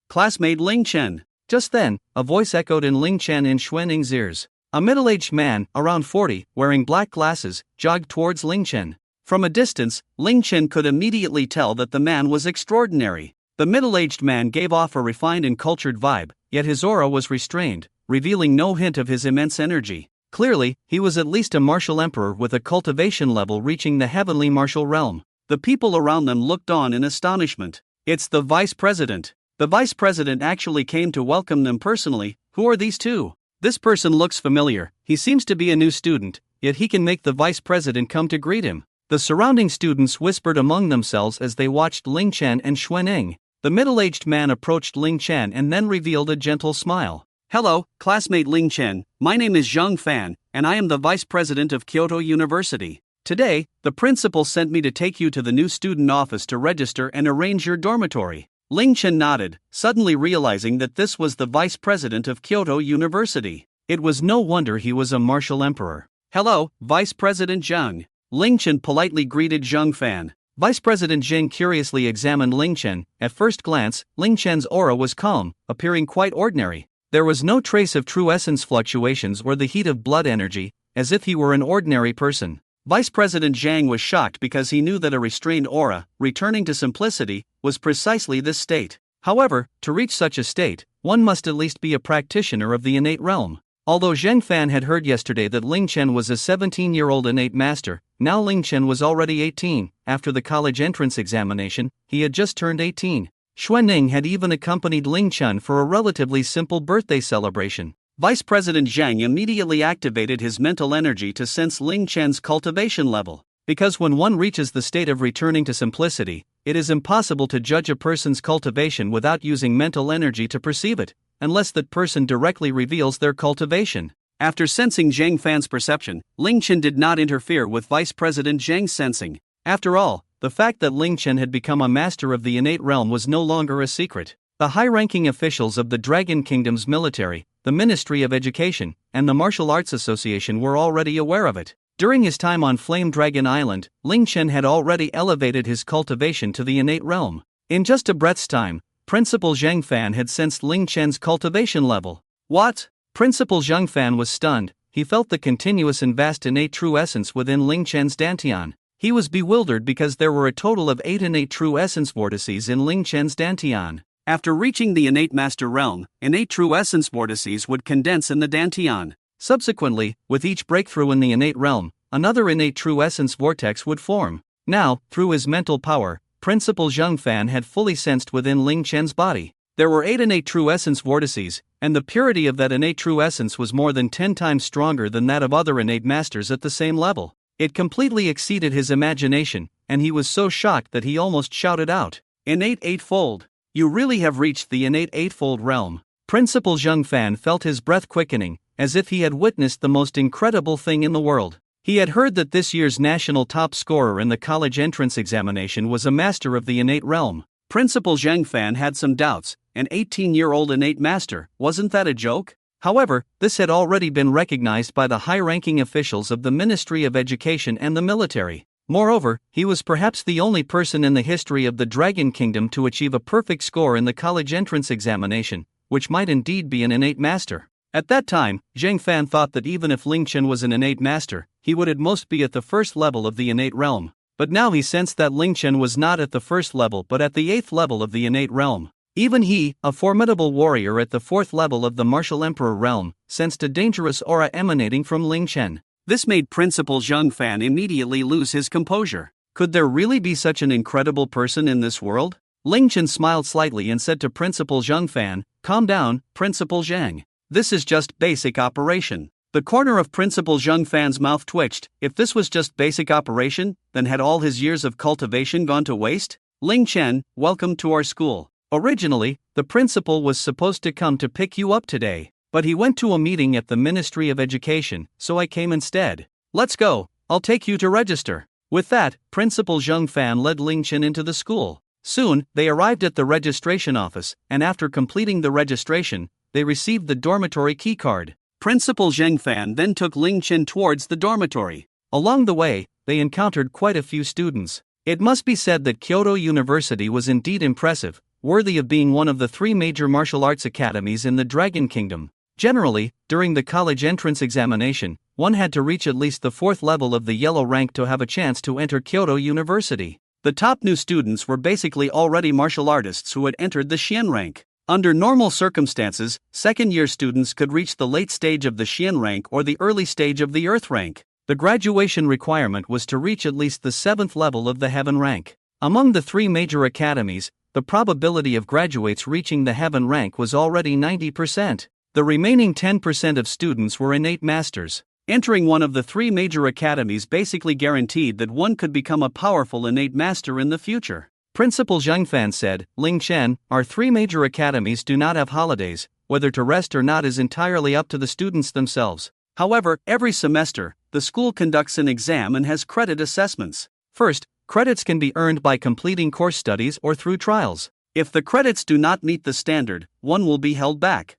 Speaker 1: Classmate Ling Chen. Just then, a voice echoed in Ling Chen in Xuanning's ears. A middle-aged man, around 40, wearing black glasses, jogged towards Ling Chen. From a distance, Ling Chen could immediately tell that the man was extraordinary. The middle-aged man gave off a refined and cultured vibe, yet his aura was restrained, revealing no hint of his immense energy. Clearly, he was at least a martial emperor with a cultivation level reaching the heavenly martial realm. The people around them looked on in astonishment. It's the vice president. The vice president actually came to welcome them personally. Who are these two? This person looks familiar. He seems to be a new student, yet he can make the vice president come to greet him. The surrounding students whispered among themselves as they watched Ling Chen and Xuanning. The middle-aged man approached Ling Chen and then revealed a gentle smile. Hello, classmate Ling Chen, my name is Zhang Fan, and I am the vice president of Kyoto University. Today, the principal sent me to take you to the new student office to register and arrange your dormitory. Ling Chen nodded, suddenly realizing that this was the vice president of Kyoto University. It was no wonder he was a martial emperor. Hello, Vice President Zhang. Ling Chen politely greeted Zhang Fan. Vice President Zhang curiously examined Ling Chen. At first glance, Ling Chen's aura was calm, appearing quite ordinary. There was no trace of true essence fluctuations or the heat of blood energy, as if he were an ordinary person. Vice President Zhang was shocked because he knew that a restrained aura, returning to simplicity, was precisely this state. However, to reach such a state, one must at least be a practitioner of the innate realm. Although Zhang Fan had heard yesterday that Ling Chen was a 17-year-old innate master, now Ling Chen was already 18. After the college entrance examination, he had just turned 18. Xuanning had even accompanied Ling Chen for a relatively simple birthday celebration. Vice President Zhang immediately activated his mental energy to sense Ling Chen's cultivation level. Because when one reaches the state of returning to simplicity, it is impossible to judge a person's cultivation without using mental energy to perceive it, unless that person directly reveals their cultivation. After sensing Zhang Fan's perception, Ling Chen did not interfere with Vice President Zhang's sensing. After all, the fact that Ling Chen had become a master of the innate realm was no longer a secret. The high-ranking officials of the Dragon Kingdom's military, the Ministry of Education, and the Martial Arts Association were already aware of it. During his time on Flame Dragon Island, Ling Chen had already elevated his cultivation to the innate realm. In just a breath's time, Principal Zhang Fan had sensed Ling Chen's cultivation level. What? Principal Zhang Fan was stunned. He felt the continuous and vast innate true essence within Ling Chen's dantian. He was bewildered because there were a total of 8 innate true essence vortices in Ling Chen's dantian. After reaching the innate master realm, innate true essence vortices would condense in the dantian. Subsequently, with each breakthrough in the innate realm, another innate true essence vortex would form. Now, through his mental power, Principal Zhang Fan had fully sensed within Ling Chen's body. There were 8 innate true essence vortices, and the purity of that innate true essence was more than 10 times stronger than that of other innate masters at the same level. It completely exceeded his imagination, and he was so shocked that he almost shouted out, "Innate eightfold! You really have reached the innate eightfold realm." Principal Zhang Fan felt his breath quickening, as if he had witnessed the most incredible thing in the world. He had heard that this year's national top scorer in the college entrance examination was a master of the innate realm. Principal Zhang Fan had some doubts. An 18-year-old innate master, wasn't that a joke? However, this had already been recognized by the high-ranking officials of the Ministry of Education and the military. Moreover, he was perhaps the only person in the history of the Dragon Kingdom to achieve a perfect score in the college entrance examination, which might indeed be an innate master. At that time, Zheng Fan thought that even if Ling Chen was an innate master, he would at most be at the first level of the innate realm. But now he sensed that Ling Chen was not at the first level but at the 8th level of the innate realm. Even he, a formidable warrior at the 4th level of the martial emperor realm, sensed a dangerous aura emanating from Ling Chen. This made Principal Zheng Fan immediately lose his composure. Could there really be such an incredible person in this world? Ling Chen smiled slightly and said to Principal Zheng Fan, "Calm down, Principal Zheng. This is just basic operation." The corner of Principal Zheng Fan's mouth twitched. If this was just basic operation, then had all his years of cultivation gone to waste? Ling Chen, welcome to our school. Originally, the principal was supposed to come to pick you up today, but he went to a meeting at the Ministry of Education, so I came instead. Let's go, I'll take you to register. With that, Principal Zheng Fan led Ling Chen into the school. Soon, they arrived at the registration office, and after completing the registration, they received the dormitory keycard. Principal Zheng Fan then took Ling Chen towards the dormitory. Along the way, they encountered quite a few students. It must be said that Kyoto University was indeed impressive, worthy of being one of the 3 major martial arts academies in the Dragon Kingdom. Generally, during the college entrance examination, one had to reach at least the 4th level of the yellow rank to have a chance to enter Kyoto University. The top new students were basically already martial artists who had entered the Xian rank. Under normal circumstances, second-year students could reach the late stage of the Xian rank or the early stage of the Earth rank. The graduation requirement was to reach at least the 7th level of the Heaven rank. Among the 3 major academies, the probability of graduates reaching the Heaven rank was already 90%. The remaining 10% of students were innate masters. Entering one of the 3 major academies basically guaranteed that one could become a powerful innate master in the future. Principal Zheng Fan said, "Ling Chen, our 3 major academies do not have holidays. Whether to rest or not is entirely up to the students themselves. However, every semester, the school conducts an exam and has credit assessments. First, credits can be earned by completing course studies or through trials. If the credits do not meet the standard, one will be held back.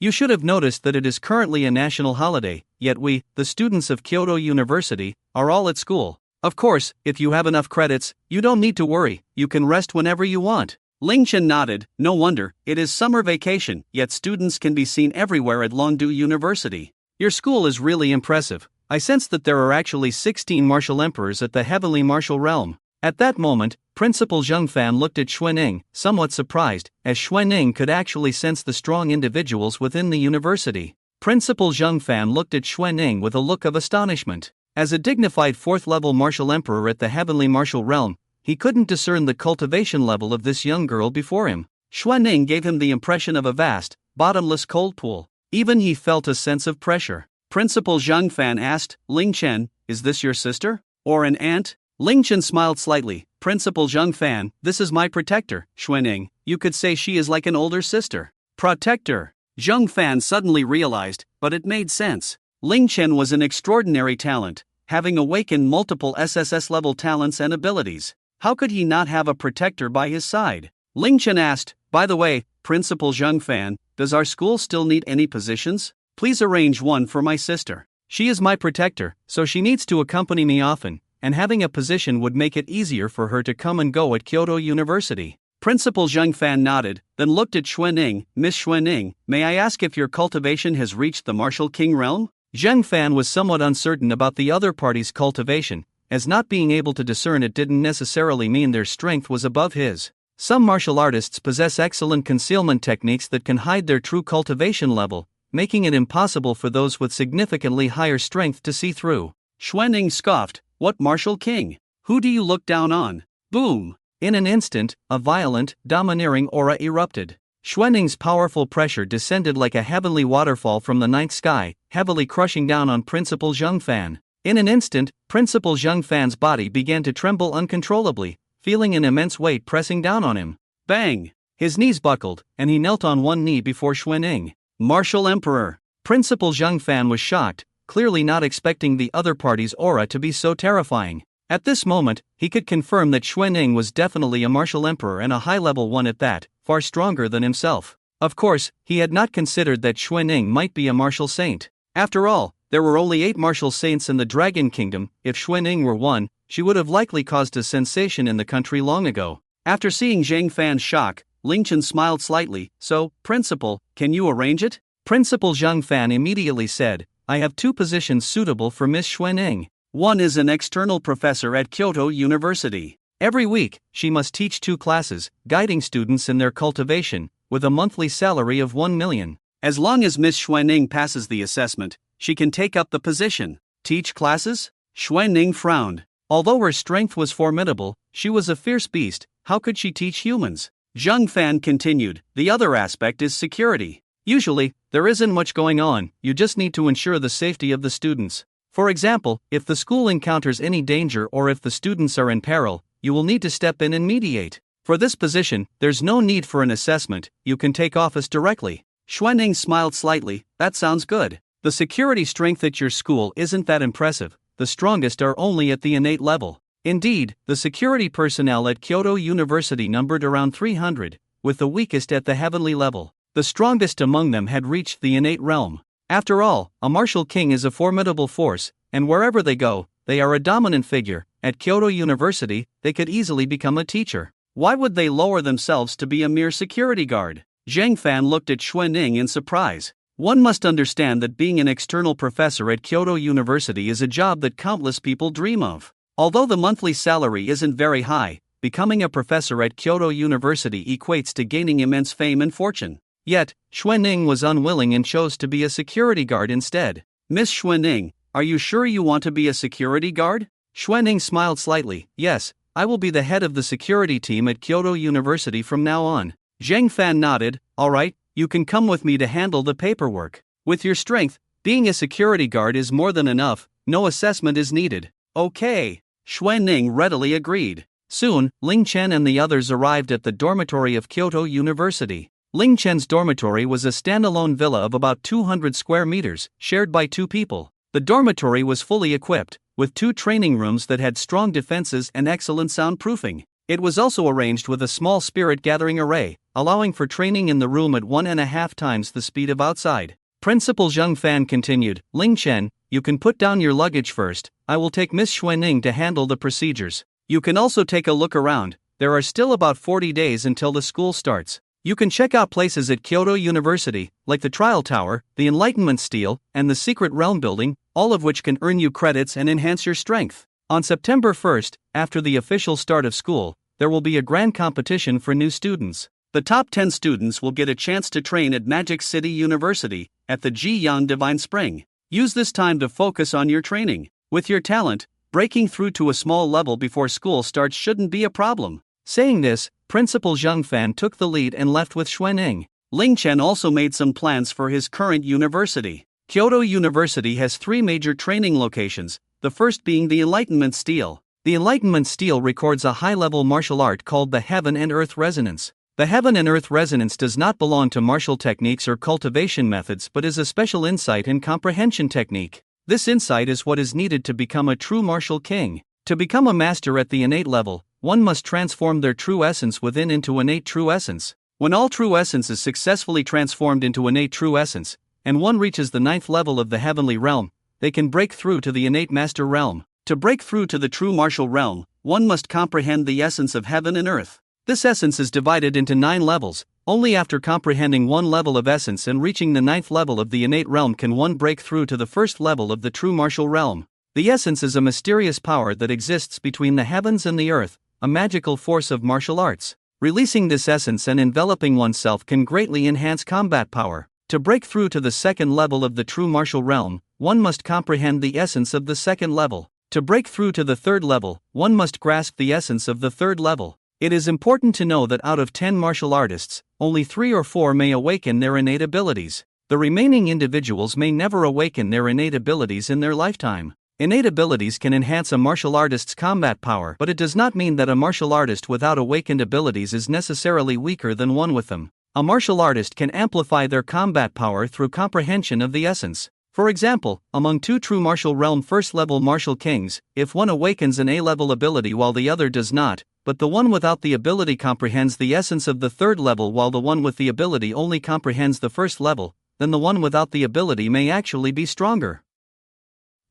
Speaker 1: You should have noticed that it is currently a national holiday, yet we, the students of Kyoto University, are all at school. Of course, if you have enough credits, you don't need to worry, you can rest whenever you want." Ling Chen nodded. No wonder, it is summer vacation, yet students can be seen everywhere at Longdu University. Your school is really impressive. I sense that there are actually 16 martial emperors at the heavenly martial realm. At that moment, Principal Zheng Fan looked at Xuanning, somewhat surprised, as Xuanning could actually sense the strong individuals within the university. Principal Zheng Fan looked at Xuanning with a look of astonishment. As a dignified 4th-level martial emperor at the heavenly martial realm, he couldn't discern the cultivation level of this young girl before him. Xuanning gave him the impression of a vast, bottomless cold pool. Even he felt a sense of pressure. Principal Zheng Fan asked, "Ling Chen, is this your sister? Or an aunt?" Ling Chen smiled slightly. "Principal Zheng Fan, this is my protector, Xuanning. You could say she is like an older sister." Protector. Zheng Fan suddenly realized, but it made sense. Ling Chen was an extraordinary talent, having awakened multiple SSS-level talents and abilities. How could he not have a protector by his side? Ling Chen asked, "By the way, Principal Zheng Fan, does our school still need any positions? Please arrange one for my sister. She is my protector, so she needs to accompany me often, and having a position would make it easier for her to come and go at Kyoto University." Principal Zheng Fan nodded, then looked at Xuanning. "Miss Xuanning, may I ask if your cultivation has reached the martial king realm?" Zheng Fan was somewhat uncertain about the other party's cultivation, as not being able to discern it didn't necessarily mean their strength was above his. Some martial artists possess excellent concealment techniques that can hide their true cultivation level, making it impossible for those with significantly higher strength to see through. Xuanning scoffed, "What martial king? Who do you look down on?" Boom! In an instant, a violent, domineering aura erupted. Xuanning's powerful pressure descended like a heavenly waterfall from the ninth sky, heavily crushing down on Principal Zheng Fan. In an instant, Principal Zheng Fan's body began to tremble uncontrollably, feeling an immense weight pressing down on him. Bang! His knees buckled, and he knelt on one knee before Xuanning. Martial Emperor! Principal Zheng Fan was shocked, clearly not expecting the other party's aura to be so terrifying. At this moment, he could confirm that Xuanning was definitely a martial emperor and a high-level one at that, far stronger than himself. Of course, he had not considered that Xuanning might be a martial saint. After all, there were only 8 martial saints in the Dragon Kingdom. If Xuanning were one, she would have likely caused a sensation in the country long ago. After seeing Zhang Fan's shock, Ling Chen smiled slightly. So, Principal, can you arrange it? Principal Zhang Fan immediately said, I have 2 positions suitable for Miss Xuanning. One is an external professor at Kyoto University. Every week, she must teach 2 classes, guiding students in their cultivation, with a monthly salary of 1 million. As long as Miss Xuanning passes the assessment, she can take up the position. Teach classes? Xuanning frowned. Although her strength was formidable, she was a fierce beast. How could she teach humans? Zhang Fan continued, the other aspect is security. Usually, there isn't much going on, you just need to ensure the safety of the students. For example, if the school encounters any danger or if the students are in peril, you will need to step in and mediate. For this position, there's no need for an assessment, you can take office directly. Xuanning smiled slightly, that sounds good. The security strength at your school isn't that impressive, the strongest are only at the innate level. Indeed, the security personnel at Kyoto University numbered around 300, with the weakest at the heavenly level. The strongest among them had reached the innate realm. After all, a martial king is a formidable force, and wherever they go, they are a dominant figure. At Kyoto University, they could easily become a teacher. Why would they lower themselves to be a mere security guard? Zhang Fan looked at Xuanning in surprise. One must understand that being an external professor at Kyoto University is a job that countless people dream of. Although the monthly salary isn't very high, becoming a professor at Kyoto University equates to gaining immense fame and fortune. Yet, Xuanning was unwilling and chose to be a security guard instead. Miss Xuanning, are you sure you want to be a security guard? Xuanning smiled slightly. Yes, I will be the head of the security team at Kyoto University from now on. Zhang Fan nodded. Alright, you can come with me to handle the paperwork. With your strength, being a security guard is more than enough, no assessment is needed. Okay. Xuanning readily agreed. Soon, Ling Chen and the others arrived at the dormitory of Kyoto University. Ling Chen's dormitory was a standalone villa of about 200 square meters, shared by 2 people. The dormitory was fully equipped, with 2 training rooms that had strong defenses and excellent soundproofing. It was also arranged with a small spirit gathering array, allowing for training in the room at 1.5 times the speed of outside. Principal Zhang Fan continued, Ling Chen, you can put down your luggage first, I will take Miss Xuanning to handle the procedures. You can also take a look around, there are still about 40 days until the school starts. You can check out places at Kyoto University, like the Trial Tower, the Enlightenment Stele, and the Secret Realm Building, all of which can earn you credits and enhance your strength. On September 1st, after the official start of school, there will be a grand competition for new students. The top 10 students will get a chance to train at Magic City University, at the Jiyan Divine Spring. Use this time to focus on your training. With your talent, breaking through to a small level before school starts shouldn't be a problem. Saying this, Principal Zhang Fan took the lead and left with Xuanning. Ling Chen also made some plans for his current university. Kyoto University has 3 major training locations, the first being the Enlightenment Stele. The Enlightenment Stele records a high-level martial art called the Heaven and Earth Resonance. The Heaven and Earth Resonance does not belong to martial techniques or cultivation methods but is a special insight and comprehension technique. This insight is what is needed to become a true martial king. To become a master at the innate level, one must transform their true essence within into innate true essence. When all true essence is successfully transformed into innate true essence, and one reaches the 9th level of the heavenly realm, they can break through to the innate master realm. To break through to the true martial realm, one must comprehend the essence of heaven and earth. This essence is divided into 9 levels. Only after comprehending one level of essence and reaching the 9th level of the innate realm can one break through to the 1st level of the true martial realm. The essence is a mysterious power that exists between the heavens and the earth, a magical force of martial arts. Releasing this essence and enveloping oneself can greatly enhance combat power. To break through to the 2nd level of the true martial realm, one must comprehend the essence of the 2nd level. To break through to the 3rd level, one must grasp the essence of the 3rd level. It is important to know that out of 10 martial artists, only 3 or 4 may awaken their innate abilities. The remaining individuals may never awaken their innate abilities in their lifetime. Innate abilities can enhance a martial artist's combat power, but it does not mean that a martial artist without awakened abilities is necessarily weaker than one with them. A martial artist can amplify their combat power through comprehension of the essence. For example, among 2 true martial realm 1st level martial kings, if one awakens an A-level ability while the other does not, but the one without the ability comprehends the essence of the third level while the one with the ability only comprehends the first level, then the one without the ability may actually be stronger.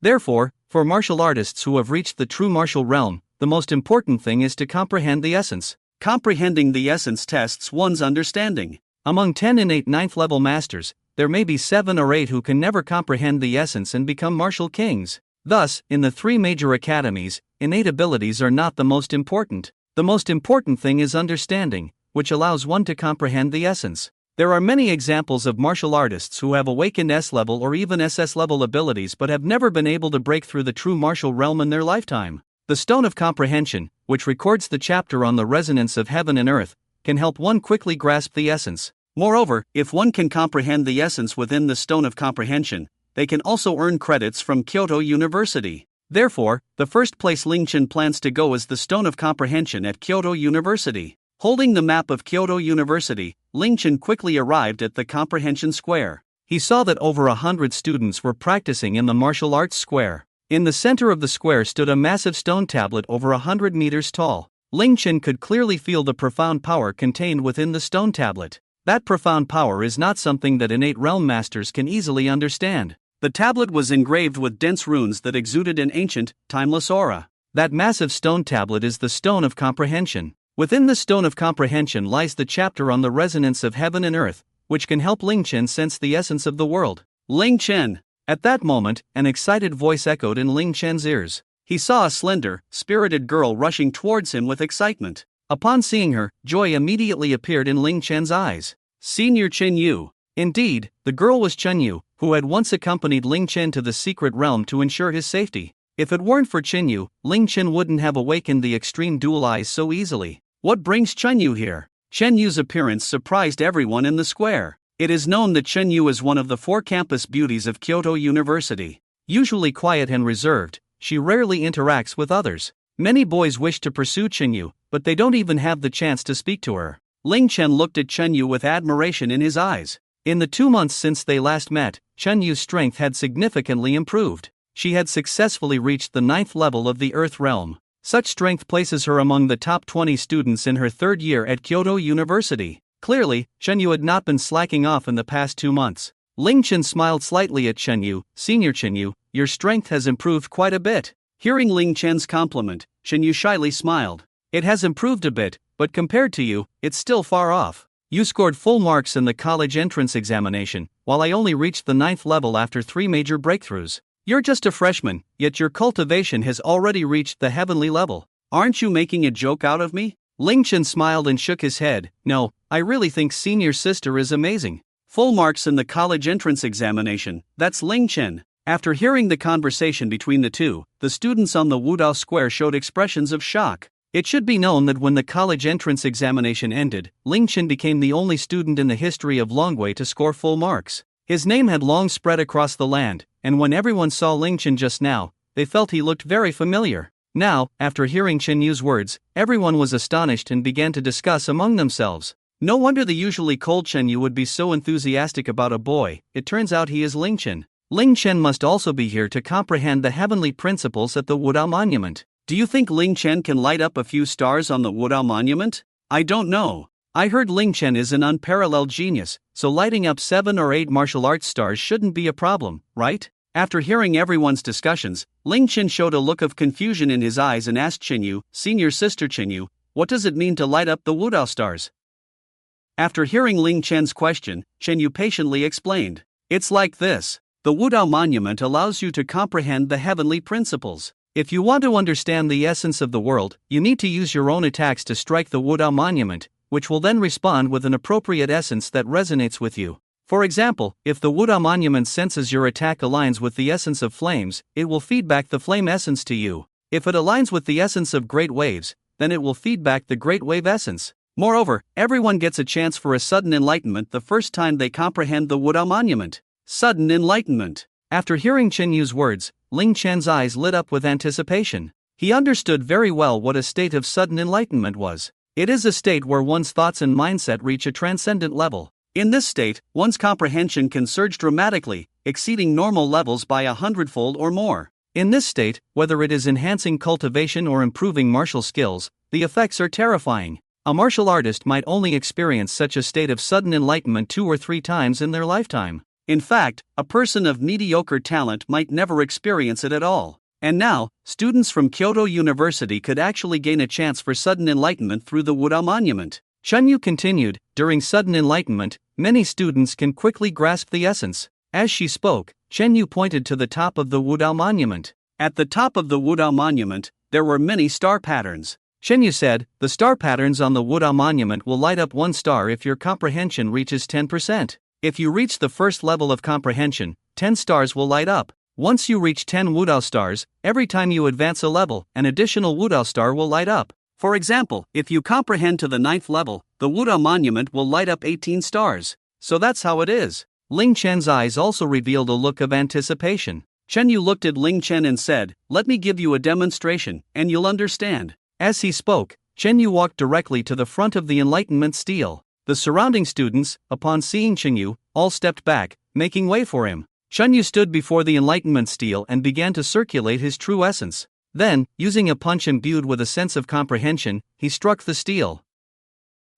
Speaker 1: Therefore, for martial artists who have reached the true martial realm, the most important thing is to comprehend the essence. Comprehending the essence tests one's understanding. Among 10 innate 9th level masters, there may be 7 or 8 who can never comprehend the essence and become martial kings. Thus, in the 3 major academies, innate abilities are not the most important. The most important thing is understanding, which allows one to comprehend the essence. There are many examples of martial artists who have awakened S-level or even SS-level abilities but have never been able to break through the true martial realm in their lifetime. The Stone of Comprehension, which records the chapter on the resonance of heaven and earth, can help one quickly grasp the essence. Moreover, if one can comprehend the essence within the Stone of Comprehension, they can also earn credits from Kyoto University. Therefore, the first place Ling Chen plans to go is the Stone of Comprehension at Kyoto University. Holding the map of Kyoto University, Ling Chen quickly arrived at the Comprehension Square. He saw that over 100 students were practicing in the martial arts square. In the center of the square stood a massive stone tablet over 100 meters tall. Ling Chen could clearly feel the profound power contained within the stone tablet. That profound power is not something that innate realm masters can easily understand. The tablet was engraved with dense runes that exuded an ancient, timeless aura. That massive stone tablet is the Stone of Comprehension. Within the Stone of Comprehension lies the chapter on the resonance of heaven and earth, which can help Ling Chen sense the essence of the world. Ling Chen! At that moment, an excited voice echoed in Ling Chen's ears. He saw a slender, spirited girl rushing towards him with excitement. Upon seeing her, joy immediately appeared in Ling Chen's eyes. Senior Chen Yu. Indeed, the girl was Chen Yu, who had once accompanied Ling Chen to the secret realm to ensure his safety. If it weren't for Chen Yu, Ling Chen wouldn't have awakened the extreme dual eyes so easily. What brings Chen Yu here? Chen Yu's appearance surprised everyone in the square. It is known that Chen Yu is one of the 4 campus beauties of Kyoto University. Usually quiet and reserved, she rarely interacts with others. Many boys wish to pursue Chen Yu, but they don't even have the chance to speak to her. Ling Chen looked at Chen Yu with admiration in his eyes. In the 2 months since they last met, Chen Yu's strength had significantly improved. She had successfully reached the 9th level of the Earth realm. Such strength places her among the top 20 students in her 3rd year at Kyoto University. Clearly, Chen Yu had not been slacking off in the past 2 months. Ling Chen smiled slightly at Chen Yu. Senior Chen Yu, your strength has improved quite a bit. Hearing Ling Chen's compliment, Chen Yu shyly smiled. It has improved a bit, but compared to you, it's still far off. You scored full marks in the college entrance examination, while I only reached the 9th level after 3 major breakthroughs. You're just a freshman, yet your cultivation has already reached the heavenly level. Aren't you making a joke out of me? Ling Chen smiled and shook his head. No, I really think senior sister is amazing. Full marks in the college entrance examination, that's Ling Chen. After hearing the conversation between the two, the students on the Wudao Square showed expressions of shock. It should be known that when the college entrance examination ended, Ling Chen became the only student in the history of Longwei to score full marks. His name had long spread across the land, and when everyone saw Ling Chen just now, they felt he looked very familiar. Now, after hearing Chen Yu's words, everyone was astonished and began to discuss among themselves. No wonder the usually cold Chen Yu would be so enthusiastic about a boy. It turns out he is Ling Chen. Ling Chen must also be here to comprehend the heavenly principles at the Wudao Monument. Do you think Ling Chen can light up a few stars on the Wudao Monument? I don't know. I heard Ling Chen is an unparalleled genius, so lighting up 7 or 8 martial arts stars shouldn't be a problem, right? After hearing everyone's discussions, Ling Chen showed a look of confusion in his eyes and asked Chen Yu, senior sister Chen Yu, what does it mean to light up the Wudao stars? After hearing Ling Chen's question, Chen Yu patiently explained. It's like this. The Wudao Monument allows you to comprehend the heavenly principles. If you want to understand the essence of the world, you need to use your own attacks to strike the Wudao Monument, which will then respond with an appropriate essence that resonates with you. For example, if the Wudao Monument senses your attack aligns with the essence of flames, it will feed back the flame essence to you. If it aligns with the essence of great waves, then it will feed back the great wave essence. Moreover, everyone gets a chance for a sudden enlightenment the first time they comprehend the Wudao Monument. Sudden enlightenment. After hearing Chen Yu's words, Ling Chen's eyes lit up with anticipation. He understood very well what a state of sudden enlightenment was. It is a state where one's thoughts and mindset reach a transcendent level. In this state, one's comprehension can surge dramatically, exceeding normal levels by 100-fold or more. In this state, whether it is enhancing cultivation or improving martial skills, The effects are terrifying. A martial artist might only experience such a state of sudden enlightenment 2 or 3 times in their lifetime. In fact, a person of mediocre talent might never experience it at all. And now, students from Kyoto University could actually gain a chance for sudden enlightenment through the Wudao Monument. Chunyu continued, during sudden enlightenment, many students can quickly grasp the essence. As she spoke, Chenyu pointed to the top of the Wudao Monument. At the top of the Wudao Monument, there were many star patterns. Chenyu said, the star patterns on the Wudao Monument will light up 1 star if your comprehension reaches 10%. If you reach the first level of comprehension, 10 stars will light up. Once you reach 10 Wudao stars, every time you advance a level, an additional Wudao star will light up. For example, if you comprehend to the 9th level, the Wudao Monument will light up 18 stars. So that's how it is. Ling Chen's eyes also revealed a look of anticipation. Chenyu looked at Ling Chen and said, let me give you a demonstration, and you'll understand. As he spoke, Chenyu walked directly to the front of the Enlightenment stele. The surrounding students, upon seeing Chenyu, all stepped back, making way for him. Chenyu stood before the Enlightenment stele and began to circulate his true essence. Then, using a punch imbued with a sense of comprehension, he struck the stele.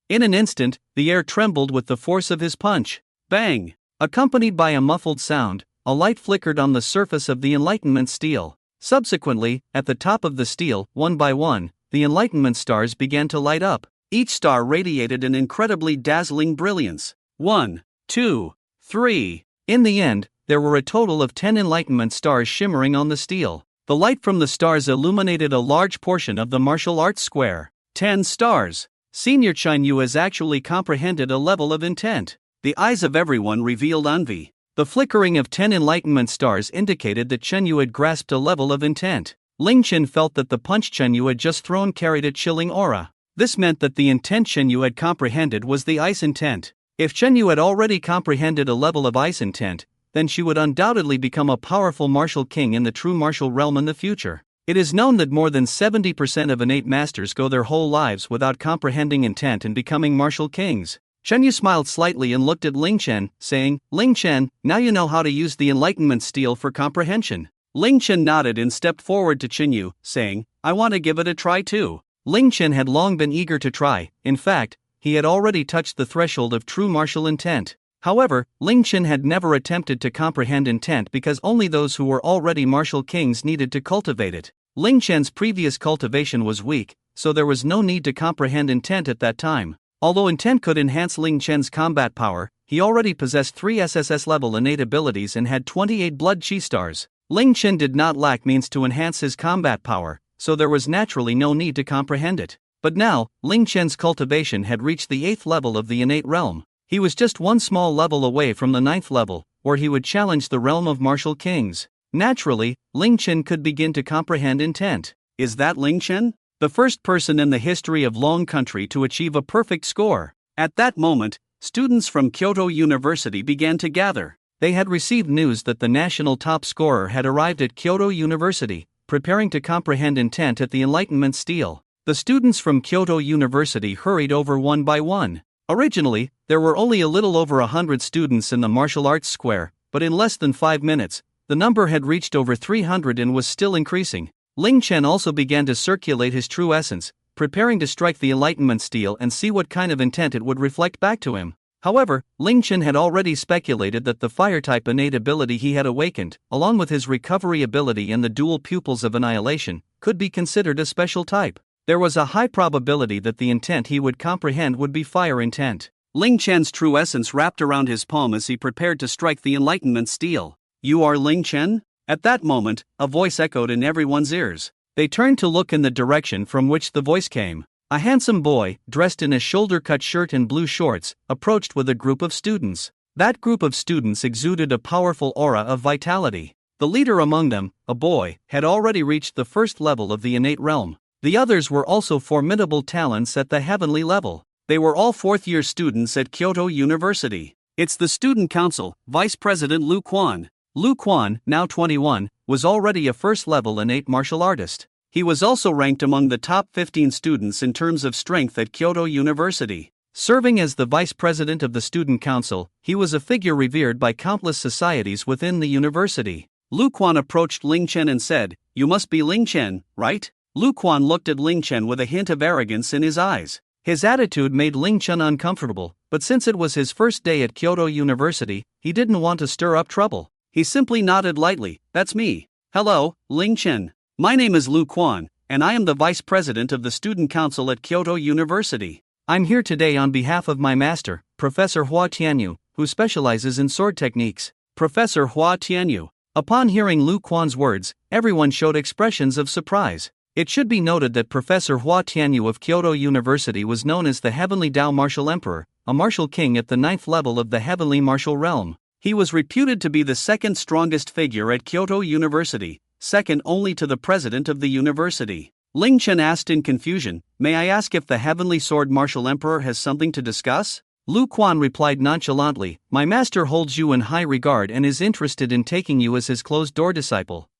Speaker 1: In an instant, the air trembled with the force of his punch. Bang! Accompanied by a muffled sound, a light flickered on the surface of the Enlightenment stele. Subsequently, at the top of the stele, one by one, the Enlightenment stars began to light up. Each star radiated an incredibly dazzling brilliance. 1, 2, 3. In the end, there were a total of 10 Enlightenment stars shimmering on the stele. The light from the stars illuminated a large portion of the martial arts square. 10 stars. Senior Chenyu has actually comprehended a level of intent. The eyes of everyone revealed envy. The flickering of 10 Enlightenment stars indicated that Chenyu had grasped a level of intent. Ling Chen felt that the punch Chenyu had just thrown carried a chilling aura. This meant that the intent Chenyu had comprehended was the ice intent. If Chenyu had already comprehended a level of ice intent, then she would undoubtedly become a powerful martial king in the true martial realm in the future. It is known that more than 70% of innate masters go their whole lives without comprehending intent and becoming martial kings. Chenyu smiled slightly and looked at Ling Chen, saying, Ling Chen, now you know how to use the Enlightenment stele for comprehension. Ling Chen nodded and stepped forward to Chenyu, saying, I want to give it a try too. Ling Chen had long been eager to try. In fact, he had already touched the threshold of true martial intent. However, Ling Chen had never attempted to comprehend intent because only those who were already martial kings needed to cultivate it. Ling Chen's previous cultivation was weak, so there was no need to comprehend intent at that time. Although intent could enhance Ling Chen's combat power, he already possessed 3 SSSS-level innate abilities and had 28 blood chi stars. Ling Chen did not lack means to enhance his combat power, so there was naturally no need to comprehend it. But now, Ling Chen's cultivation had reached the 8th level of the innate realm. He was just one small level away from the 9th level, where he would challenge the realm of martial kings. Naturally, Ling Chen could begin to comprehend intent. Is that Ling Chen? The first person in the history of Long Country to achieve a perfect score. At that moment, students from Kyoto University began to gather. They had received news that the national top scorer had arrived at Kyoto University, preparing to comprehend intent at the Enlightenment stele. The students from Kyoto University hurried over one by one. Originally, there were only a little over 100 students in the martial arts square, but in less than 5 minutes, the number had reached over 300 and was still increasing. Ling Chen also began to circulate his true essence, preparing to strike the Enlightenment stele and see what kind of intent it would reflect back to him. However, Ling Chen had already speculated that the fire-type innate ability he had awakened, along with his recovery ability and the dual pupils of annihilation, could be considered a special type. There was a high probability that the intent he would comprehend would be fire intent. Ling Chen's true essence wrapped around his palm as he prepared to strike the Enlightenment stele. You are Ling Chen? At that moment, a voice echoed in everyone's ears. They turned to look in the direction from which the voice came. A handsome boy, dressed in a shoulder-cut shirt and blue shorts, approached with a group of students. That group of students exuded a powerful aura of vitality. The leader among them, a boy, had already reached the first level of the innate realm. The others were also formidable talents at the heavenly level. They were all fourth-year students at Kyoto University. It's the student council, Vice President Lu Quan. Lu Quan, now 21, was already a first-level innate martial artist. He was also ranked among the top 15 students in terms of strength at Kyoto University. Serving as the vice president of the student council, he was a figure revered by countless societies within the university. Lu Quan approached Ling Chen and said, You must be Ling Chen, right? Lu Quan looked at Ling Chen with a hint of arrogance in his eyes. His attitude made Ling Chen uncomfortable, but since it was his first day at Kyoto University, he didn't want to stir up trouble. He simply nodded lightly. "That's me. Hello, Ling Chen. My name is Lu Quan, and I am the vice president of the student council at Kyoto University. I'm here today on behalf of my master, Professor Hua Tianyu, who specializes in sword techniques." Professor Hua Tianyu. Upon hearing Lu Quan's words, everyone showed expressions of surprise. It should be noted that Professor Hua Tianyu of Kyoto University was known as the Heavenly Dao Martial Emperor, a martial king at the 9th level of the Heavenly Martial Realm. He was reputed to be the second strongest figure at Kyoto University, second only to the president of the university. Ling Chen asked in confusion, "May I ask if the Heavenly Sword Martial Emperor has something to discuss?" Lu Quan replied nonchalantly, "My master holds you in high regard and is interested in taking you as his closed-door disciple.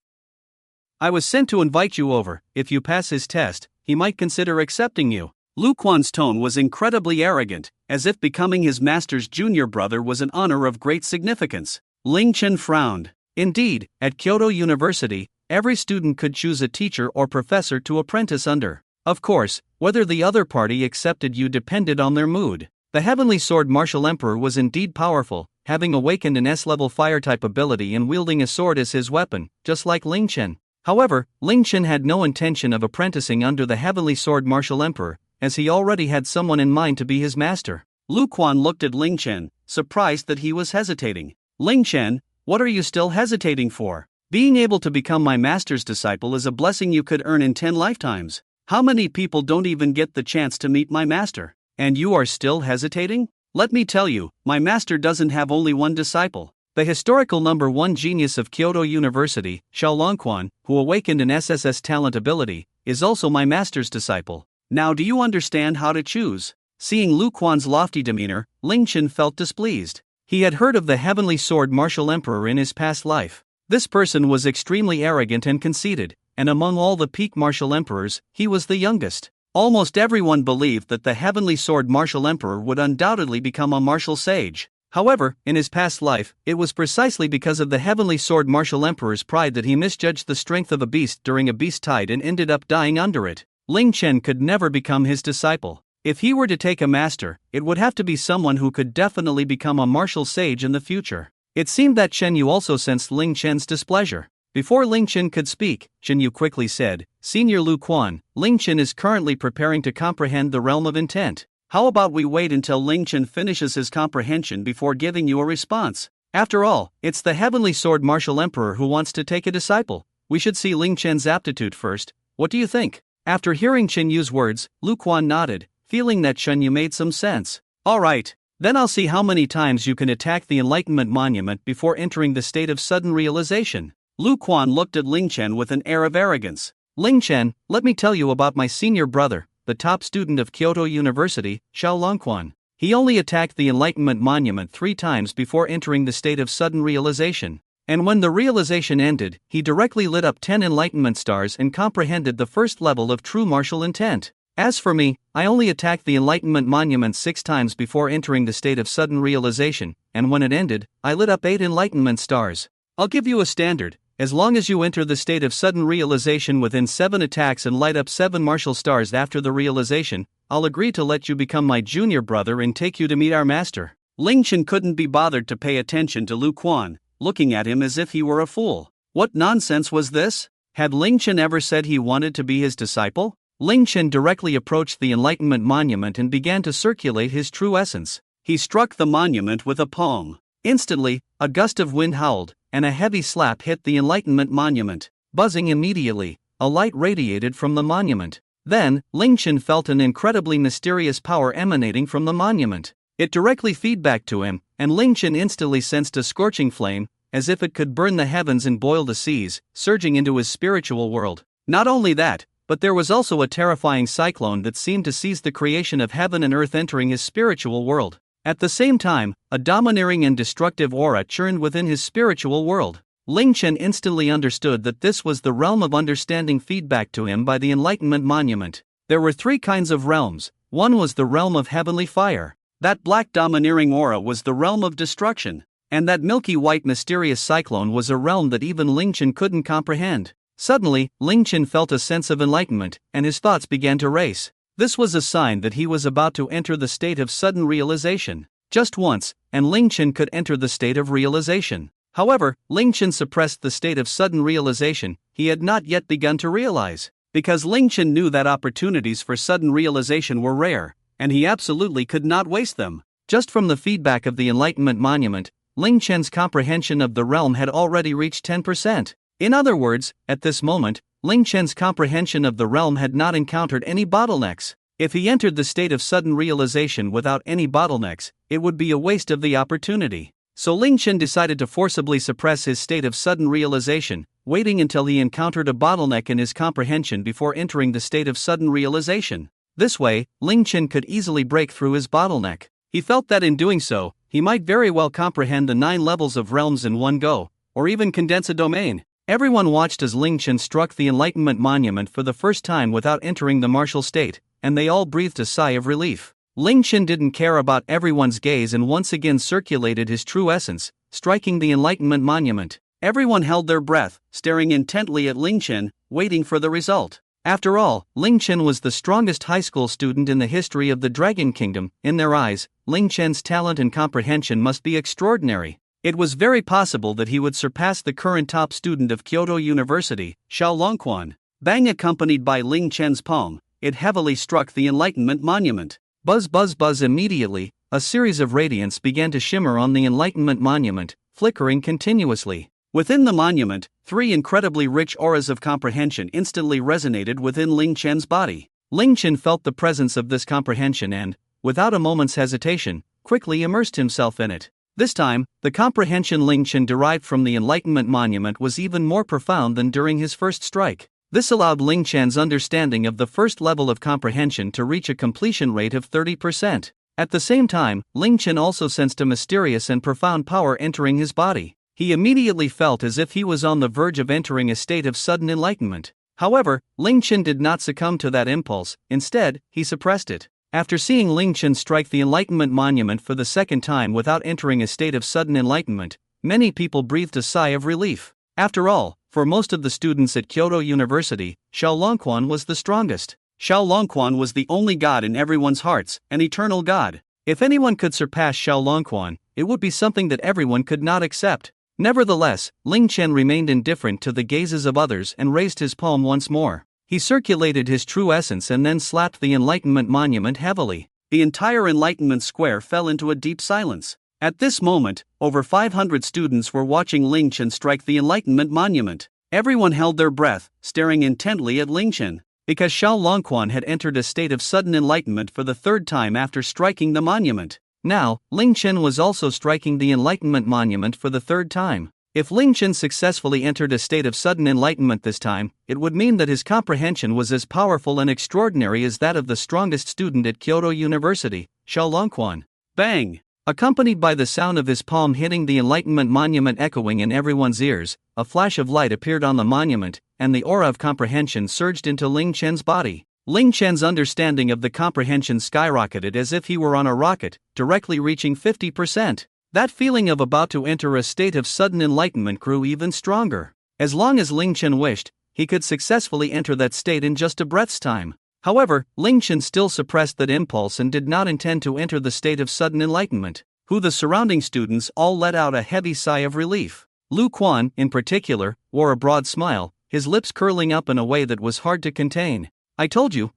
Speaker 1: I was sent to invite you over. If you pass his test, he might consider accepting you." Lu Quan's tone was incredibly arrogant, as if becoming his master's junior brother was an honor of great significance. Ling Chen frowned. Indeed, at Kyoto University, every student could choose a teacher or professor to apprentice under. Of course, whether the other party accepted you depended on their mood. The Heavenly Sword Martial Emperor was indeed powerful, having awakened an S-level fire-type ability and wielding a sword as his weapon, just like Ling Chen. However, Ling Chen had no intention of apprenticing under the Heavenly Sword Martial Emperor, as he already had someone in mind to be his master. Lu Quan looked at Ling Chen, surprised that he was hesitating. "Ling Chen, what are you still hesitating for? Being able to become my master's disciple is a blessing you could earn in 10 lifetimes. How many people don't even get the chance to meet my master? And you are still hesitating? Let me tell you, my master doesn't have only one disciple. The historical number 1 genius of Kyoto University, Xiao Longquan, who awakened an SSS talent ability, is also my master's disciple. Now do you understand how to choose?" Seeing Lu Quan's lofty demeanor, Ling Chen felt displeased. He had heard of the Heavenly Sword Martial Emperor in his past life. This person was extremely arrogant and conceited, and among all the peak martial emperors, he was the youngest. Almost everyone believed that the Heavenly Sword Martial Emperor would undoubtedly become a martial sage. However, in his past life, it was precisely because of the Heavenly Sword Martial Emperor's pride that he misjudged the strength of a beast during a beast tide and ended up dying under it. Ling Chen could never become his disciple. If he were to take a master, it would have to be someone who could definitely become a martial sage in the future. It seemed that Chen Yu also sensed Ling Chen's displeasure. Before Ling Chen could speak, Chen Yu quickly said, "Senior Lu Quan, Ling Chen is currently preparing to comprehend the realm of intent. How about we wait until Ling Chen finishes his comprehension before giving you a response? After all, it's the Heavenly Sword Martial Emperor who wants to take a disciple. We should see Ling Chen's aptitude first. What do you think?" After hearing Chen Yu's words, Lu Quan nodded, feeling that Chen Yu made some sense. "All right, then I'll see how many times you can attack the Enlightenment Monument before entering the state of sudden realization." Lu Quan looked at Ling Chen with an air of arrogance. "Ling Chen, let me tell you about my senior brother, the top student of Kyoto University, Xiao Longquan. He only attacked the Enlightenment Monument 3 times before entering the state of sudden realization. And when the realization ended, he directly lit up 10 enlightenment stars and comprehended the first level of true martial intent. As for me, I only attacked the Enlightenment Monument 6 times before entering the state of sudden realization, and when it ended, I lit up 8 enlightenment stars. I'll give you a standard. As long as you enter the state of sudden realization within 7 attacks and light up 7 martial stars after the realization, I'll agree to let you become my junior brother and take you to meet our master." Ling Chen couldn't be bothered to pay attention to Lu Quan, looking at him as if he were a fool. What nonsense was this? Had Ling Chen ever said he wanted to be his disciple? Ling Chen directly approached the Enlightenment Monument and began to circulate his true essence. He struck the monument with a palm. Instantly, a gust of wind howled, and a heavy slap hit the Enlightenment Monument. Buzzing immediately, a light radiated from the monument. Then, Ling Chen felt an incredibly mysterious power emanating from the monument. It directly feedback to him, and Ling Chen instantly sensed a scorching flame, as if it could burn the heavens and boil the seas, surging into his spiritual world. Not only that, but there was also a terrifying cyclone that seemed to seize the creation of heaven and earth entering his spiritual world. At the same time, a domineering and destructive aura churned within his spiritual world. Ling Chen instantly understood that this was the realm of understanding feedback to him by the Enlightenment Monument. There were 3 kinds of realms. One was the realm of heavenly fire. That black domineering aura was the realm of destruction. And that milky white mysterious cyclone was a realm that even Ling Chen couldn't comprehend. Suddenly, Ling Chen felt a sense of enlightenment, and his thoughts began to race. This was a sign that he was about to enter the state of sudden realization. Just once, and Ling Chen could enter the state of realization. However, Ling Chen suppressed the state of sudden realization he had not yet begun to realize. Because Ling Chen knew that opportunities for sudden realization were rare, and he absolutely could not waste them. Just from the feedback of the Enlightenment Monument, Ling Chen's comprehension of the realm had already reached 10%. In other words, at this moment, Ling Chen's comprehension of the realm had not encountered any bottlenecks. If he entered the state of sudden realization without any bottlenecks, it would be a waste of the opportunity. So Ling Chen decided to forcibly suppress his state of sudden realization, waiting until he encountered a bottleneck in his comprehension before entering the state of sudden realization. This way, Ling Chen could easily break through his bottleneck. He felt that in doing so, he might very well comprehend the 9 levels of realms in one go, or even condense a domain. Everyone watched as Ling Chen struck the Enlightenment Monument for the first time without entering the martial state, and they all breathed a sigh of relief. Ling Chen didn't care about everyone's gaze and once again circulated his true essence, striking the Enlightenment Monument. Everyone held their breath, staring intently at Ling Chen, waiting for the result. After all, Ling Chen was the strongest high school student in the history of the Dragon Kingdom. In their eyes, Ling Chen's talent and comprehension must be extraordinary. It was very possible that he would surpass the current top student of Kyoto University, Xiao Longquan. Bang! Accompanied by Ling Chen's palm, it heavily struck the Enlightenment Monument. Buzz buzz buzz! Immediately, a series of radiance began to shimmer on the Enlightenment Monument, flickering continuously. Within the monument, 3 incredibly rich auras of comprehension instantly resonated within Ling Chen's body. Ling Chen felt the presence of this comprehension and, without a moment's hesitation, quickly immersed himself in it. This time, the comprehension Ling Chen derived from the Enlightenment Monument was even more profound than during his first strike. This allowed Ling Chen's understanding of the first level of comprehension to reach a completion rate of 30%. At the same time, Ling Chen also sensed a mysterious and profound power entering his body. He immediately felt as if he was on the verge of entering a state of sudden enlightenment. However, Ling Chen did not succumb to that impulse. Instead, he suppressed it. After seeing Ling Chen strike the Enlightenment Monument for the second time without entering a state of sudden enlightenment, many people breathed a sigh of relief. After all, for most of the students at Kyoto University, Xiao Longquan was the strongest. Xiao Longquan was the only god in everyone's hearts, an eternal god. If anyone could surpass Xiao Longquan, it would be something that everyone could not accept. Nevertheless, Ling Chen remained indifferent to the gazes of others and raised his palm once more. He circulated his true essence and then slapped the Enlightenment Monument heavily. The entire Enlightenment Square fell into a deep silence. At this moment, over 500 students were watching Ling Chen strike the Enlightenment Monument. Everyone held their breath, staring intently at Ling Chen. Because Xiao Longquan had entered a state of sudden enlightenment for the 3rd time after striking the monument. Now, Ling Chen was also striking the Enlightenment Monument for the 3rd time. If Ling Chen successfully entered a state of sudden enlightenment this time, it would mean that his comprehension was as powerful and extraordinary as that of the strongest student at Kyoto University, Xiao Longquan. Bang! Accompanied by the sound of his palm hitting the Enlightenment Monument echoing in everyone's ears, a flash of light appeared on the monument, and the aura of comprehension surged into Ling Chen's body. Ling Chen's understanding of the comprehension skyrocketed as if he were on a rocket, directly reaching 50%. That feeling of about to enter a state of sudden enlightenment grew even stronger. As long as Ling Chen wished, he could successfully enter that state in just a breath's time. However, Ling Chen still suppressed that impulse and did not intend to enter the state of sudden enlightenment. The surrounding students all let out a heavy sigh of relief. Lu Quan, in particular, wore a broad smile, his lips curling up in a way that was hard to contain. I told you,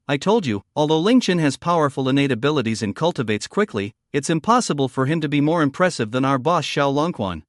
Speaker 1: although Ling Chen has powerful innate abilities and cultivates quickly, it's impossible for him to be more impressive than our boss Xiao Longquan.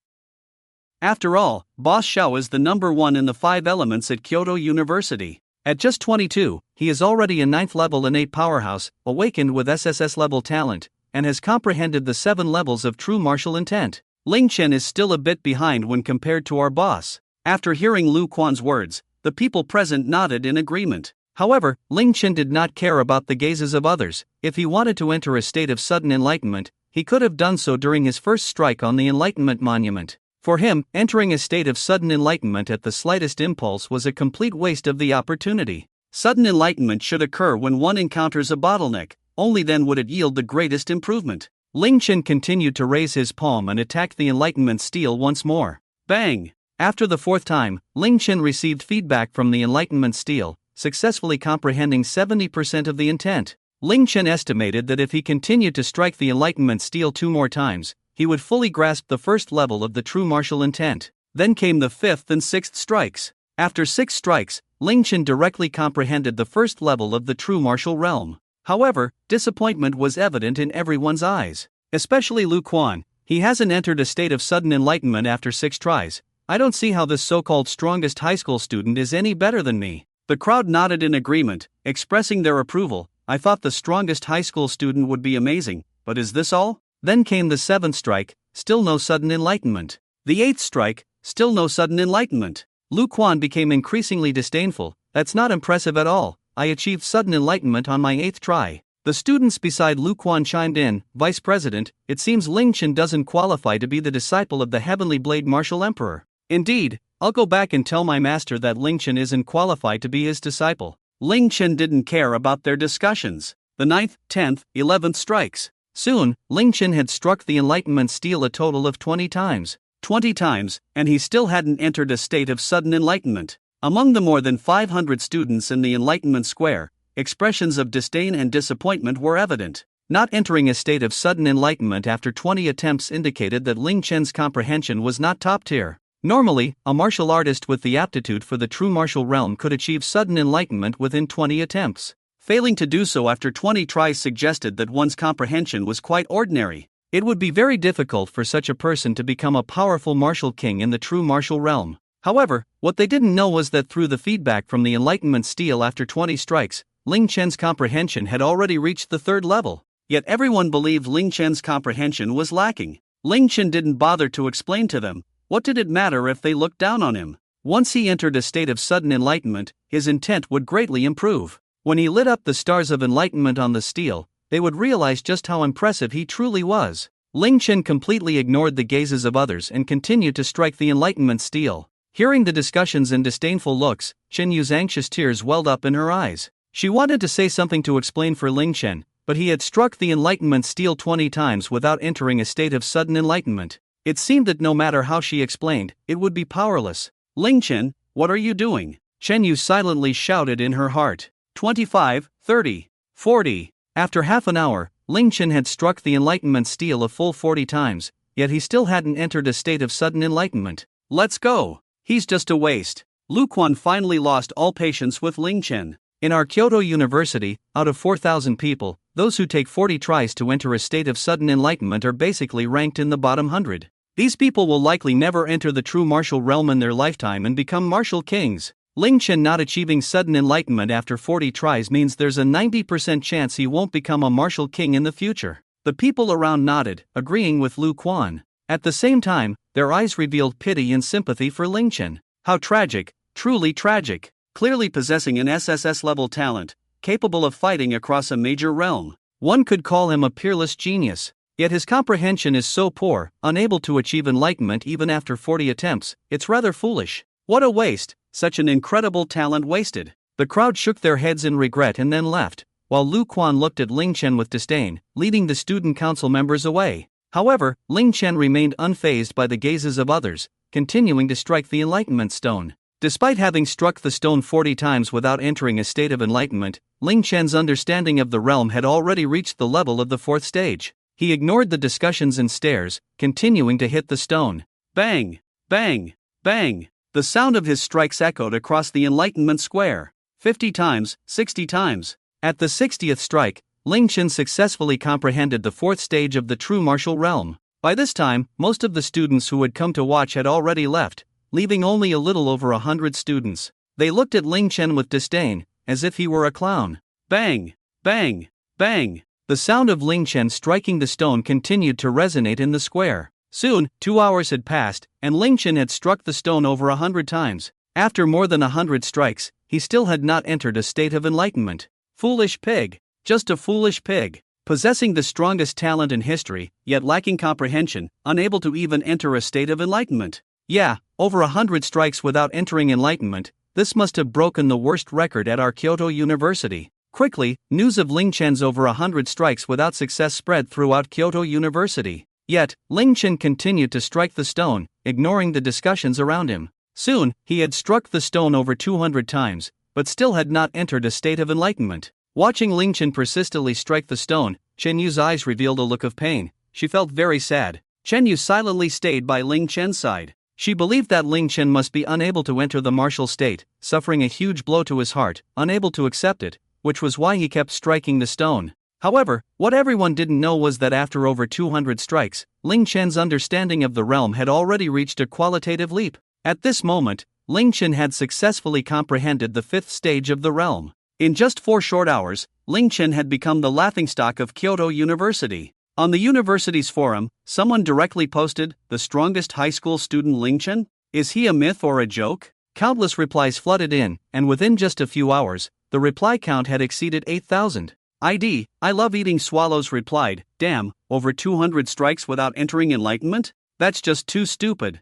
Speaker 1: After all, Boss Xiao is the number 1 in the 5 elements at Kyoto University. At just 22, he is already a 9th level innate powerhouse, awakened with SSS level talent, and has comprehended the 7 levels of true martial intent. Ling Chen is still a bit behind when compared to our boss. After hearing Lu Quan's words, the people present nodded in agreement. However, Ling Chen did not care about the gazes of others. If he wanted to enter a state of sudden enlightenment, he could have done so during his first strike on the Enlightenment Monument. For him, entering a state of sudden enlightenment at the slightest impulse was a complete waste of the opportunity. Sudden enlightenment should occur when one encounters a bottleneck, only then would it yield the greatest improvement. Ling Chen continued to raise his palm and attacked the enlightenment steel once more. Bang! After the fourth time, Ling Chen received feedback from the Enlightenment Steel, successfully comprehending 70% of the intent. Ling Chen estimated that if he continued to strike the Enlightenment Steel 2 more times, he would fully grasp the first level of the true martial intent. Then came the 5th and 6th strikes. After 6 strikes, Ling Chen directly comprehended the first level of the true martial realm. However, disappointment was evident in everyone's eyes. Especially Lu Quan. He hasn't entered a state of sudden enlightenment after 6 tries. I don't see how this so-called strongest high school student is any better than me. The crowd nodded in agreement, expressing their approval. I thought the strongest high school student would be amazing, but is this all? Then came the 7th strike, still no sudden enlightenment. The 8th strike, still no sudden enlightenment. Lu Quan became increasingly disdainful. That's not impressive at all. I achieved sudden enlightenment on my 8th try. The students beside Lu Quan chimed in. Vice President, it seems Ling Chen doesn't qualify to be the disciple of the Heavenly Blade Martial Emperor. Indeed, I'll go back and tell my master that Ling Chen isn't qualified to be his disciple. Ling Chen didn't care about their discussions. The 9th, 10th, 11th strikes. Soon, Ling Chen had struck the Enlightenment Steel a total of 20 times. 20 times, and he still hadn't entered a state of sudden enlightenment. Among the more than 500 students in the Enlightenment Square, expressions of disdain and disappointment were evident. Not entering a state of sudden enlightenment after 20 attempts indicated that Ling Chen's comprehension was not top tier. Normally, a martial artist with the aptitude for the true martial realm could achieve sudden enlightenment within 20 attempts. Failing to do so after 20 tries suggested that one's comprehension was quite ordinary. It would be very difficult for such a person to become a powerful martial king in the true martial realm. However, what they didn't know was that through the feedback from the Enlightenment Steel after 20 strikes, Ling Chen's comprehension had already reached the 3rd level. Yet everyone believed Ling Chen's comprehension was lacking. Ling Chen didn't bother to explain to them. What did it matter if they looked down on him? Once he entered a state of sudden enlightenment, his intent would greatly improve. When he lit up the stars of enlightenment on the steel, they would realize just how impressive he truly was. Ling Chen completely ignored the gazes of others and continued to strike the Enlightenment Steel. Hearing the discussions and disdainful looks, Chen Yu's anxious tears welled up in her eyes. She wanted to say something to explain for Ling Chen, but he had struck the Enlightenment Steel 20 times without entering a state of sudden enlightenment. It seemed that no matter how she explained, it would be powerless. Ling Chen, what are you doing? Chen Yu silently shouted in her heart. 25, 30, 40. After half an hour, Ling Chen had struck the Enlightenment Steel a full 40 times, yet he still hadn't entered a state of sudden enlightenment. Let's go. He's just a waste. Lu Quan finally lost all patience with Ling Chen. In our Kyoto University, out of 4,000 people, those who take 40 tries to enter a state of sudden enlightenment are basically ranked in the bottom 100. These people will likely never enter the true martial realm in their lifetime and become martial kings. Ling Chen not achieving sudden enlightenment after 40 tries means there's a 90% chance he won't become a martial king in the future. The people around nodded, agreeing with Lu Quan. At the same time, their eyes revealed pity and sympathy for Ling Chen. How tragic, truly tragic. Clearly possessing an SSS-level talent, capable of fighting across a major realm. One could call him a peerless genius. Yet his comprehension is so poor, unable to achieve enlightenment even after 40 attempts, it's rather foolish. What a waste, such an incredible talent wasted. The crowd shook their heads in regret and then left, while Lu Quan looked at Ling Chen with disdain, leading the student council members away. However, Ling Chen remained unfazed by the gazes of others, continuing to strike the enlightenment stone. Despite having struck the stone 40 times without entering a state of enlightenment, Ling Chen's understanding of the realm had already reached the level of the 4th stage. He ignored the discussions and stares, continuing to hit the stone. Bang! Bang! Bang! The sound of his strikes echoed across the Enlightenment Square. 50 times, 60 times. At the 60th strike, Ling Chen successfully comprehended the 4th stage of the true martial realm. By this time, most of the students who had come to watch had already left, leaving only a little over 100 students. They looked at Ling Chen with disdain, as if he were a clown. Bang! Bang! Bang! The sound of Ling Chen striking the stone continued to resonate in the square. Soon, 2 hours had passed, and Ling Chen had struck the stone over 100 times. After more than 100 strikes, he still had not entered a state of enlightenment. Foolish pig. Just a foolish pig. Possessing the strongest talent in history, yet lacking comprehension, unable to even enter a state of enlightenment. Yeah, over 100 strikes without entering enlightenment, this must have broken the worst record at our Kyoto University. Quickly, news of Ling Chen's over 100 strikes without success spread throughout Kyoto University. Yet, Ling Chen continued to strike the stone, ignoring the discussions around him. Soon, he had struck the stone over 200 times, but still had not entered a state of enlightenment. Watching Ling Chen persistently strike the stone, Chen Yu's eyes revealed a look of pain. She felt very sad. Chen Yu silently stayed by Ling Chen's side. She believed that Ling Chen must be unable to enter the martial state, suffering a huge blow to his heart, unable to accept it, which was why he kept striking the stone. However, what everyone didn't know was that after over 200 strikes, Ling Chen's understanding of the realm had already reached a qualitative leap. At this moment, Ling Chen had successfully comprehended the 5th stage of the realm. In just 4 short hours, Ling Chen had become the laughingstock of Kyoto University. On the university's forum, someone directly posted, "The strongest high school student Ling Chen? Is he a myth or a joke?" Countless replies flooded in, and within just a few hours, the reply count had exceeded 8,000. I love eating swallows replied, "Damn, over 200 strikes without entering enlightenment? That's just too stupid."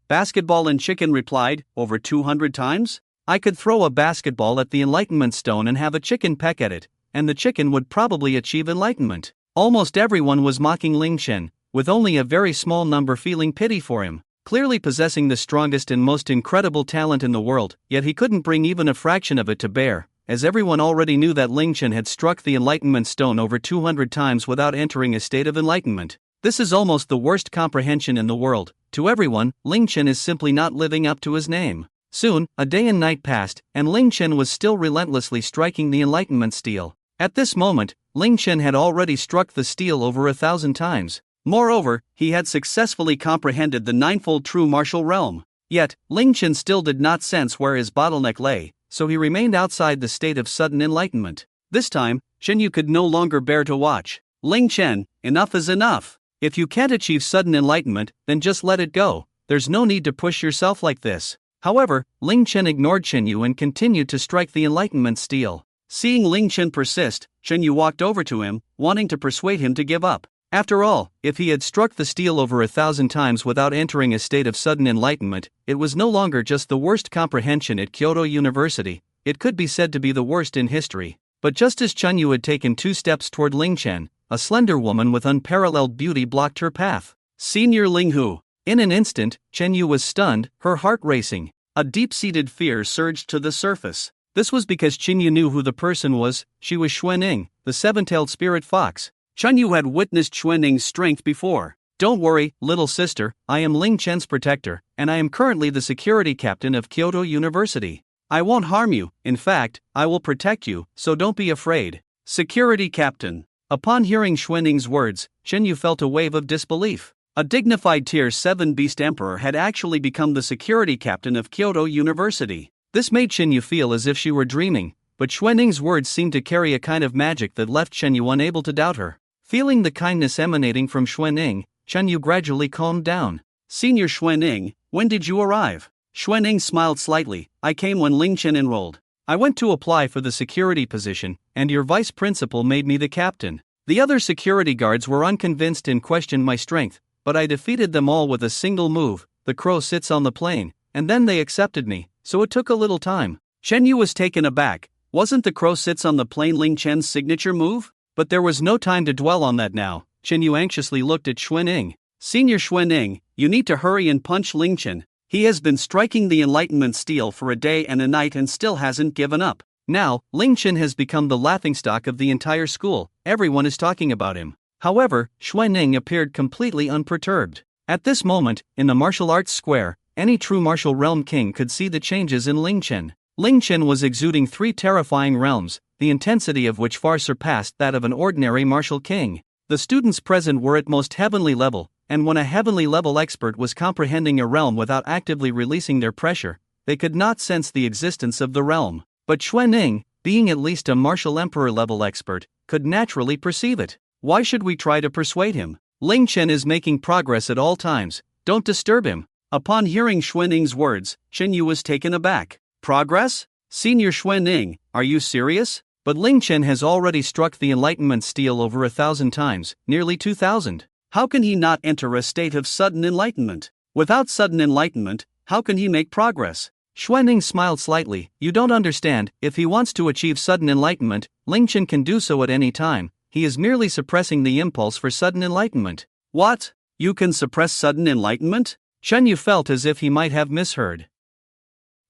Speaker 1: Basketball and chicken replied, "Over 200 times? I could throw a basketball at the enlightenment stone and have a chicken peck at it, and the chicken would probably achieve enlightenment." Almost everyone was mocking Ling Chen, with only a very small number feeling pity for him. Clearly possessing the strongest and most incredible talent in the world, yet he couldn't bring even a fraction of it to bear, as everyone already knew that Ling Chen had struck the enlightenment stone over 200 times without entering a state of enlightenment. This is almost the worst comprehension in the world. To everyone, Ling Chen is simply not living up to his name. Soon, a day and night passed, and Ling Chen was still relentlessly striking the enlightenment steel. At this moment, Ling Chen had already struck the steel over 1,000 times. Moreover, he had successfully comprehended the ninefold true martial realm. Yet, Ling Chen still did not sense where his bottleneck lay, so he remained outside the state of sudden enlightenment. This time, Chen Yu could no longer bear to watch. "Ling Chen, enough is enough. If you can't achieve sudden enlightenment, then just let it go. There's no need to push yourself like this." However, Ling Chen ignored Chen Yu and continued to strike the enlightenment steel. Seeing Ling Chen persist, Chen Yu walked over to him, wanting to persuade him to give up. After all, if he had struck the steel over 1,000 times without entering a state of sudden enlightenment, it was no longer just the worst comprehension at Kyoto University, it could be said to be the worst in history. But just as Chen Yu had taken 2 steps toward Ling Chen, a slender woman with unparalleled beauty blocked her path. "Senior Ling Hu." In an instant, Chen Yu was stunned, her heart racing. A deep-seated fear surged to the surface. This was because Chen Yu knew who the person was. She was Xuanning, the 7-tailed spirit fox. Chen Yu had witnessed Xuanning's strength before. "Don't worry, little sister, I am Ling Chen's protector, and I am currently the security captain of Kyoto University. I won't harm you, in fact, I will protect you, so don't be afraid." Security captain. Upon hearing Xuanning's words, Chen Yu felt a wave of disbelief. A dignified Tier 7 Beast Emperor had actually become the security captain of Kyoto University. This made Chen Yu feel as if she were dreaming, but Xuanning's words seemed to carry a kind of magic that left Chen Yu unable to doubt her. Feeling the kindness emanating from Xuanning, Chen Yu gradually calmed down. "Senior Xuanning, when did you arrive?" Xuanning smiled slightly. "I came when Ling Chen enrolled. I went to apply for the security position, and your vice principal made me the captain. The other security guards were unconvinced and questioned my strength, but I defeated them all with a single move, the crow sits on the plane, and then they accepted me, so it took a little time." Chen Yu was taken aback. Wasn't the crow sits on the plane Ling Chen's signature move? But there was no time to dwell on that now. Chen Yu anxiously looked at Xuanning. "Senior Xuanning, you need to hurry and punch Ling Chen. He has been striking the enlightenment steel for a day and a night and still hasn't given up. Now, Ling Chen has become the laughingstock of the entire school. Everyone is talking about him." However, Xuanning appeared completely unperturbed. At this moment, in the martial arts square, any true martial realm king could see the changes in Ling Chen. Ling Chen was exuding 3 terrifying realms, the intensity of which far surpassed that of an ordinary martial king. The students present were at most heavenly level, and when a heavenly level expert was comprehending a realm without actively releasing their pressure, they could not sense the existence of the realm. But Xuanning, being at least a martial emperor level expert, could naturally perceive it. Why should we try to persuade him? Ling Chen is making progress at all times, don't disturb him. Upon hearing Xuanning's words, Chen Yu was taken aback. "Progress? Senior Xuanning, are you serious?" But Ling Chen has already struck the enlightenment steel over 1,000 times, nearly 2,000. How can he not enter a state of sudden enlightenment? Without sudden enlightenment, how can he make progress? Xuanning smiled slightly. "You don't understand, if he wants to achieve sudden enlightenment, Ling Chen can do so at any time, he is merely suppressing the impulse for sudden enlightenment. What? You can suppress sudden enlightenment? Chen Yu felt as if he might have misheard.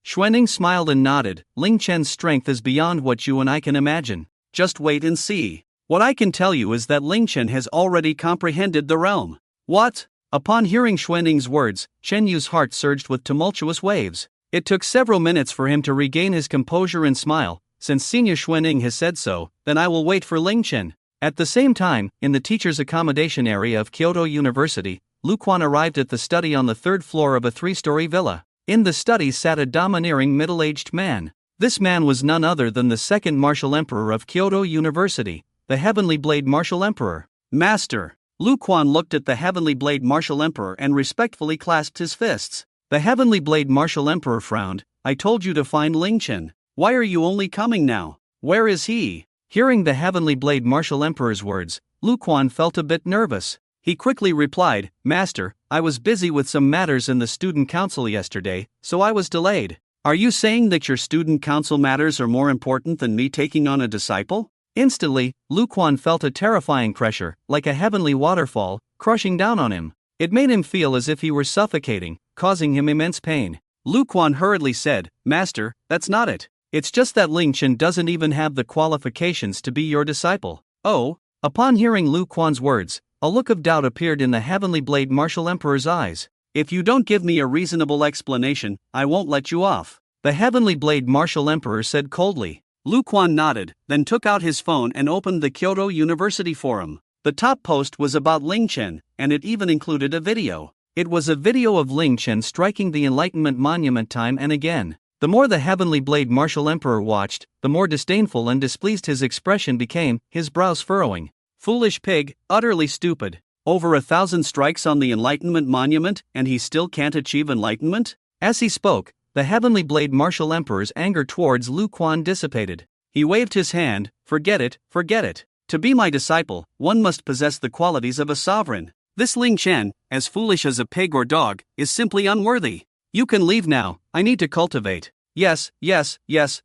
Speaker 1: Xuanning smiled and nodded. Ling Chen's strength is beyond what you and I can imagine. Just wait and see. What I can tell you is that Ling Chen has already comprehended the realm. What? Upon hearing Xuanning's words, Chen Yu's heart surged with tumultuous waves. It took several minutes for him to regain his composure and smile. Since Senior Xuanning has said so, then I will wait for Ling Chen. At the same time, in the teacher's accommodation area of Kyoto University, Lu Quan arrived at the study on the third floor of a three-story villa. In the study sat a domineering middle-aged man. This man was none other than the second martial emperor of Kyoto University, the Heavenly Blade Martial Emperor. Master! Lu Quan looked at the Heavenly Blade Martial Emperor and respectfully clasped his fists. The Heavenly Blade Martial Emperor frowned. I told you to find Ling Chen. Why are you only coming now? Where is he? Hearing the Heavenly Blade Martial Emperor's words, Lu Quan felt a bit nervous. He quickly replied, Master, I was busy with some matters in the student council yesterday, so I was delayed. Are you saying that your student council matters are more important than me taking on a disciple? Instantly, Lu Quan felt a terrifying pressure, like a heavenly waterfall, crushing down on him. It made him feel as if he were suffocating, causing him immense pain. Lu Quan hurriedly said, Master, that's not it. It's just that Ling Chen doesn't even have the qualifications to be your disciple. Oh? Upon hearing Lu Quan's words, a look of doubt appeared in the Heavenly Blade Martial Emperor's eyes. If you don't give me a reasonable explanation, I won't let you off. The Heavenly Blade Martial Emperor said coldly. Lu Quan nodded, then took out his phone and opened the Kyoto University forum. The top post was about Ling Chen, and it even included a video. It was a video of Ling Chen striking the Enlightenment Monument time and again. The more the Heavenly Blade Martial Emperor watched, the more disdainful and displeased his expression became, his brows furrowing. Foolish pig, utterly stupid. Over 1,000 strikes on the Enlightenment Monument, and he still can't achieve enlightenment? As he spoke, the Heavenly Blade Martial Emperor's anger towards Lu Quan dissipated. He waved his hand, forget it, forget it. To be my disciple, one must possess the qualities of a sovereign. This Ling Chen, as foolish as a pig or dog, is simply unworthy. You can leave now, I need to cultivate. Yes,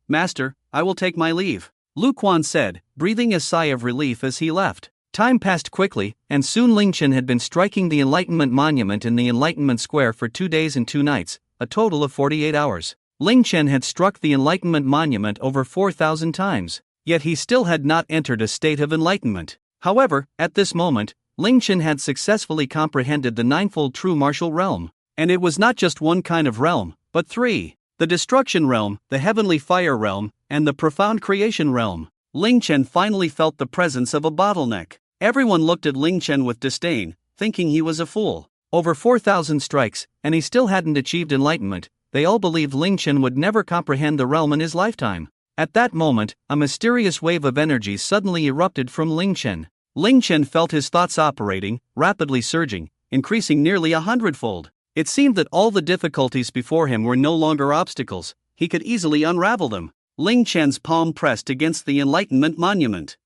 Speaker 1: master, I will take my leave. Lu Quan said, breathing a sigh of relief as he left. Time passed quickly, and soon Ling Chen had been striking the Enlightenment Monument in the Enlightenment Square for 2 days and 2 nights, a total of 48 hours. Ling Chen had struck the Enlightenment Monument over 4,000 times, yet he still had not entered a state of enlightenment. However, at this moment, Ling Chen had successfully comprehended the ninefold true martial realm. And it was not just one kind of realm, but 3. The Destruction Realm, the Heavenly Fire Realm, and the Profound Creation Realm. Ling Chen finally felt the presence of a bottleneck. Everyone looked at Ling Chen with disdain, thinking he was a fool. Over 4,000 strikes, and he still hadn't achieved enlightenment. They all believed Ling Chen would never comprehend the realm in his lifetime. At that moment, a mysterious wave of energy suddenly erupted from Ling Chen. Ling Chen felt his thoughts operating, rapidly surging, increasing nearly 100-fold. It seemed that all the difficulties before him were no longer obstacles, he could easily unravel them. Ling Chen's palm pressed against the Enlightenment Monument.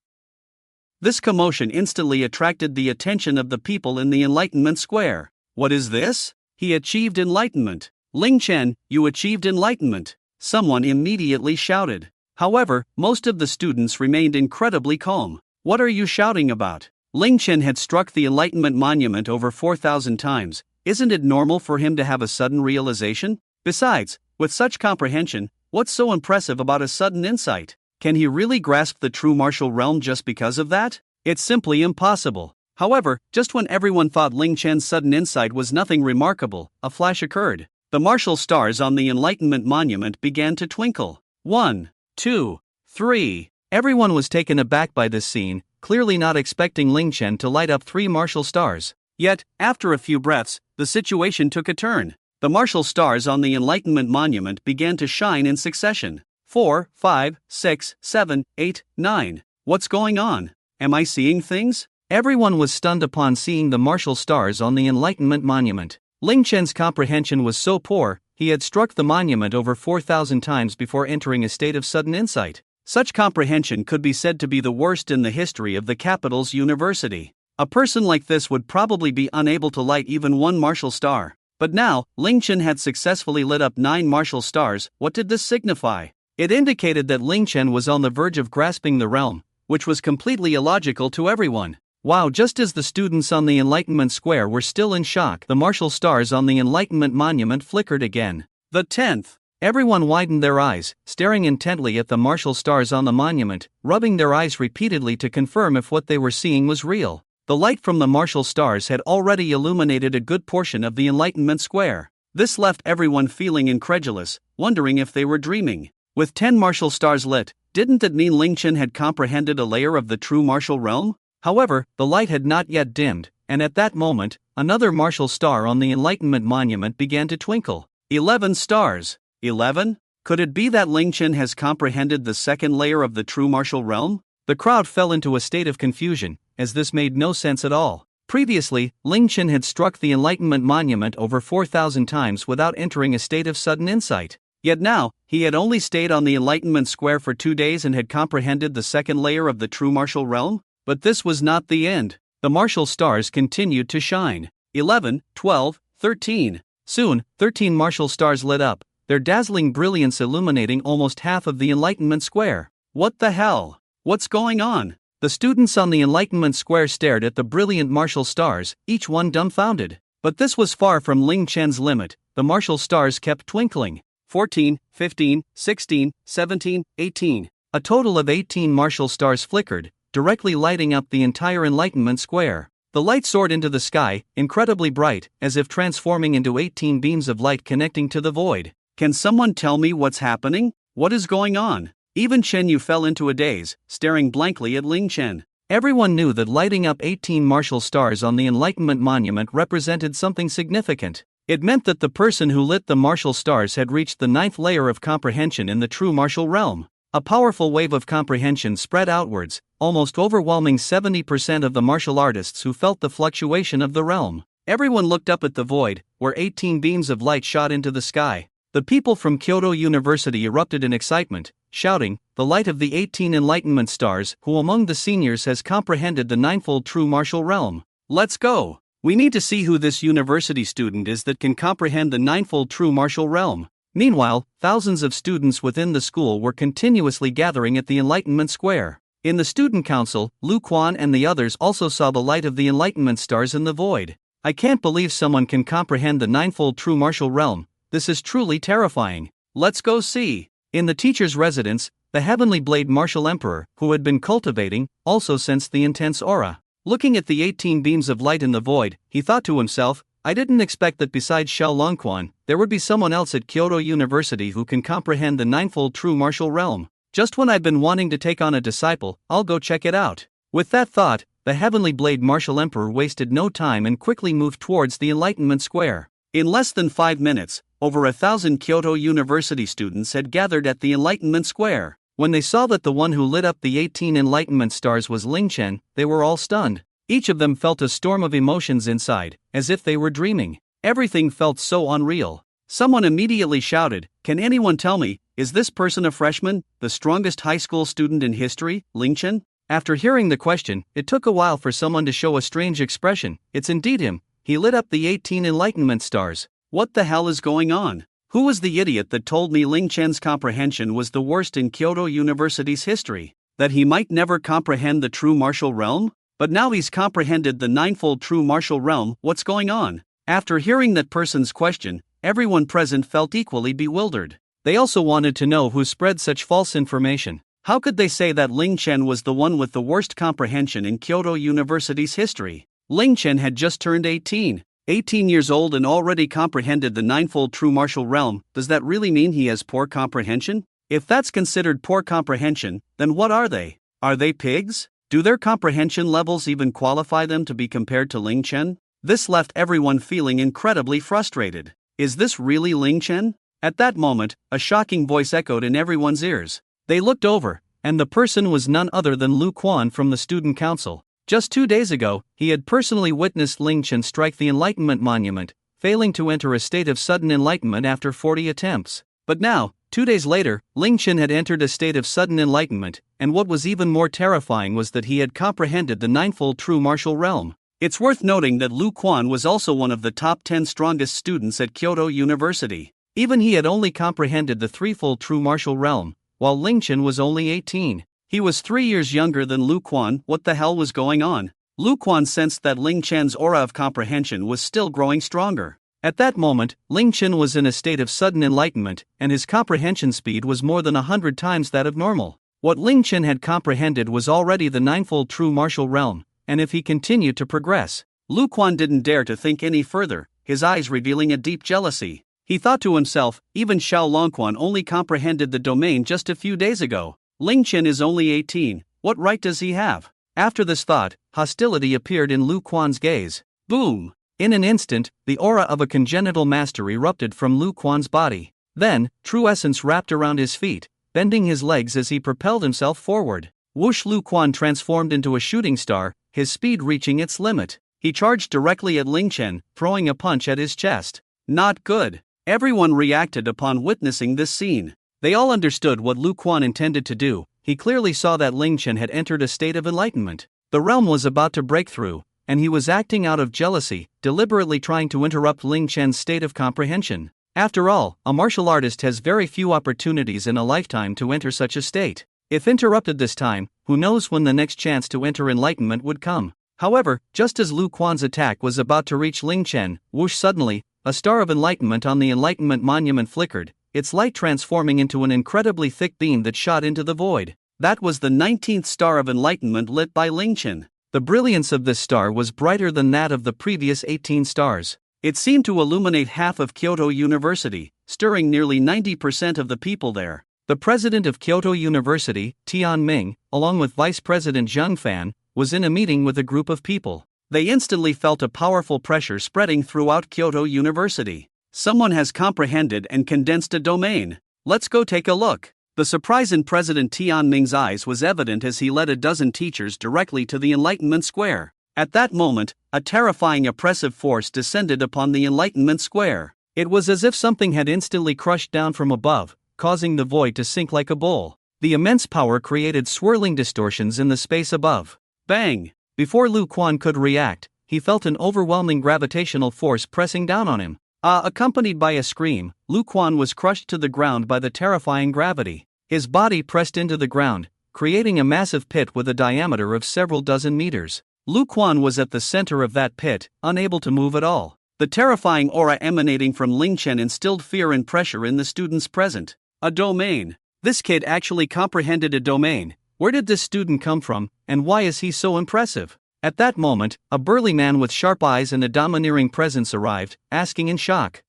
Speaker 1: This commotion instantly attracted the attention of the people in the Enlightenment Square. What is this? He achieved enlightenment. Ling Chen, you achieved enlightenment. Someone immediately shouted. However, most of the students remained incredibly calm. What are you shouting about? Ling Chen had struck the Enlightenment Monument over 4,000 times. Isn't it normal for him to have a sudden realization? Besides, with such comprehension, what's so impressive about a sudden insight? Can he really grasp the true martial realm just because of that? It's simply impossible. However, just when everyone thought Ling Chen's sudden insight was nothing remarkable, a flash occurred. The martial stars on the Enlightenment Monument began to twinkle. 1, 2, 3. Everyone was taken aback by this scene, clearly not expecting Ling Chen to light up 3 martial stars. Yet, after a few breaths, the situation took a turn. The martial stars on the Enlightenment Monument began to shine in succession. 4, 5, 6, 7, 8, 9. What's going on? Am I seeing things? Everyone was stunned upon seeing the martial stars on the Enlightenment Monument. Ling Chen's comprehension was so poor, he had struck the monument over 4,000 times before entering a state of sudden insight. Such comprehension could be said to be the worst in the history of the capital's university. A person like this would probably be unable to light even 1 martial star. But now, Ling Chen had successfully lit up 9 martial stars. What did this signify? It indicated that Ling Chen was on the verge of grasping the realm, which was completely illogical to everyone. Wow! Just as the students on the Enlightenment Square were still in shock, the martial stars on the Enlightenment Monument flickered again. The 10th. Everyone widened their eyes, staring intently at the martial stars on the monument, rubbing their eyes repeatedly to confirm if what they were seeing was real. The light from the martial stars had already illuminated a good portion of the Enlightenment Square. This left everyone feeling incredulous, wondering if they were dreaming. With 10 martial stars lit, didn't that mean Ling Chen had comprehended a layer of the true martial realm? However, the light had not yet dimmed, and at that moment, another martial star on the Enlightenment Monument began to twinkle. 11 stars. 11? Could it be that Ling Chen has comprehended the second layer of the true martial realm? The crowd fell into a state of confusion, as this made no sense at all. Previously, Ling Chen had struck the Enlightenment Monument over 4,000 times without entering a state of sudden insight. Yet now, he had only stayed on the Enlightenment Square for 2 days and had comprehended the second layer of the true martial realm? But this was not the end. The martial stars continued to shine. 11, 12, 13. Soon, 13 martial stars lit up, their dazzling brilliance illuminating almost half of the Enlightenment Square. What the hell? What's going on? The students on the Enlightenment Square stared at the brilliant martial stars, each one dumbfounded. But this was far from Ling Chen's limit. The martial stars kept twinkling. 14, 15, 16, 17, 18. A total of 18 martial stars flickered, directly lighting up the entire Enlightenment Square. The light soared into the sky, incredibly bright, as if transforming into 18 beams of light connecting to the void. Can someone tell me what's happening? What is going on? Even Chen Yu fell into a daze, staring blankly at Ling Chen. Everyone knew that lighting up 18 martial stars on the Enlightenment Monument represented something significant. It meant that the person who lit the martial stars had reached the 9th layer of comprehension in the true martial realm. A powerful wave of comprehension spread outwards, almost overwhelming 70% of the martial artists who felt the fluctuation of the realm. Everyone looked up at the void, where 18 beams of light shot into the sky. The people from Kyoto University erupted in excitement, shouting, "The light of the 18 Enlightenment stars, who among the seniors has comprehended the ninefold true martial realm? Let's go! We need to see who this university student is that can comprehend the ninefold true martial realm." Meanwhile, thousands of students within the school were continuously gathering at the Enlightenment Square. In the student council, Lu Quan and the others also saw the light of the Enlightenment stars in the void. "I can't believe someone can comprehend the ninefold true martial realm. This is truly terrifying. Let's go see." In the teacher's residence, the Heavenly Blade Martial Emperor, who had been cultivating, also sensed the intense aura. Looking at the 18 beams of light in the void, he thought to himself, "I didn't expect that besides Xiao Longquan, there would be someone else at Kyoto University who can comprehend the ninefold true martial realm. Just when I've been wanting to take on a disciple, I'll go check it out." With that thought, the Heavenly Blade Martial Emperor wasted no time and quickly moved towards the Enlightenment Square. In less than 5 minutes, over 1,000 Kyoto University students had gathered at the Enlightenment Square. When they saw that the one who lit up the 18 Enlightenment stars was Ling Chen, they were all stunned. Each of them felt a storm of emotions inside, as if they were dreaming. Everything felt so unreal. Someone immediately shouted, "Can anyone tell me, is this person a freshman, the strongest high school student in history, Ling Chen?" After hearing the question, it took a while for someone to show a strange expression. "It's indeed him. He lit up the 18 Enlightenment stars. What the hell is going on? Who was the idiot that told me Ling Chen's comprehension was the worst in Kyoto University's history? That he might never comprehend the true martial realm? But now he's comprehended the ninefold true martial realm. What's going on?" After hearing that person's question, everyone present felt equally bewildered. They also wanted to know who spread such false information. How could they say that Ling Chen was the one with the worst comprehension in Kyoto University's history? Ling Chen had just turned 18. 18 years old and already comprehended the ninefold true martial realm. Does that really mean he has poor comprehension? If that's considered poor comprehension, then what are they? Are they pigs? Do their comprehension levels even qualify them to be compared to Ling Chen? This left everyone feeling incredibly frustrated. Is this really Ling Chen? At that moment, a shocking voice echoed in everyone's ears. They looked over, and the person was none other than Lu Quan from the student council. Just 2 days ago, he had personally witnessed Ling Chen strike the Enlightenment Monument, failing to enter a state of sudden enlightenment after 40 attempts. But now, 2 days later, Ling Chen had entered a state of sudden enlightenment, and what was even more terrifying was that he had comprehended the ninefold true martial realm. It's worth noting that Lu Quan was also one of the top 10 strongest students at Kyoto University. Even he had only comprehended the threefold true martial realm, while Ling Chen was only 18. He was 3 years younger than Lu Quan. What the hell was going on? Lu Quan sensed that Ling Chen's aura of comprehension was still growing stronger. At that moment, Ling Chen was in a state of sudden enlightenment, and his comprehension speed was more than 100 times that of normal. What Ling Chen had comprehended was already the ninefold true martial realm, and if he continued to progress, Lu Quan didn't dare to think any further, his eyes revealing a deep jealousy. He thought to himself, even Xiao Longquan only comprehended the domain just a few days ago. Ling Chen is only 18, what right does he have? After this thought, hostility appeared in Lu Quan's gaze. Boom! In an instant, the aura of a congenital master erupted from Lu Quan's body. Then, true essence wrapped around his feet, bending his legs as he propelled himself forward. Whoosh! Lu Quan transformed into a shooting star, his speed reaching its limit. He charged directly at Ling Chen, throwing a punch at his chest. Not good. Everyone reacted upon witnessing this scene. They all understood what Lu Quan intended to do. He clearly saw that Ling Chen had entered a state of enlightenment. The realm was about to break through, and he was acting out of jealousy, deliberately trying to interrupt Ling Chen's state of comprehension. After all, a martial artist has very few opportunities in a lifetime to enter such a state. If interrupted this time, who knows when the next chance to enter enlightenment would come. However, just as Lu Quan's attack was about to reach Ling Chen, whoosh! Suddenly, a star of enlightenment on the enlightenment monument flickered, its light transforming into an incredibly thick beam that shot into the void. That was the 19th star of enlightenment lit by Ling Chen. The brilliance of this star was brighter than that of the previous 18 stars. It seemed to illuminate half of Kyoto University, stirring nearly 90% of the people there. The president of Kyoto University, Tian Ming, along with Vice President Zheng Fan, was in a meeting with a group of people. They instantly felt a powerful pressure spreading throughout Kyoto University. Someone has comprehended and condensed a domain. Let's go take a look. The surprise in President Tian Ming's eyes was evident as he led a dozen teachers directly to the Enlightenment Square. At that moment, a terrifying oppressive force descended upon the Enlightenment Square. It was as if something had instantly crushed down from above, causing the void to sink like a bowl. The immense power created swirling distortions in the space above. Bang! Before Lu Quan could react, he felt an overwhelming gravitational force pressing down on him. Accompanied by a scream, Lu Quan was crushed to the ground by the terrifying gravity. His body pressed into the ground, creating a massive pit with a diameter of several dozen meters. Lu Quan was at the center of that pit, unable to move at all. The terrifying aura emanating from Ling Chen instilled fear and pressure in the students present. A domain. This kid actually comprehended a domain. Where did this student come from, and why is he so impressive? At that moment, a burly man with sharp eyes and a domineering presence arrived, asking in shock.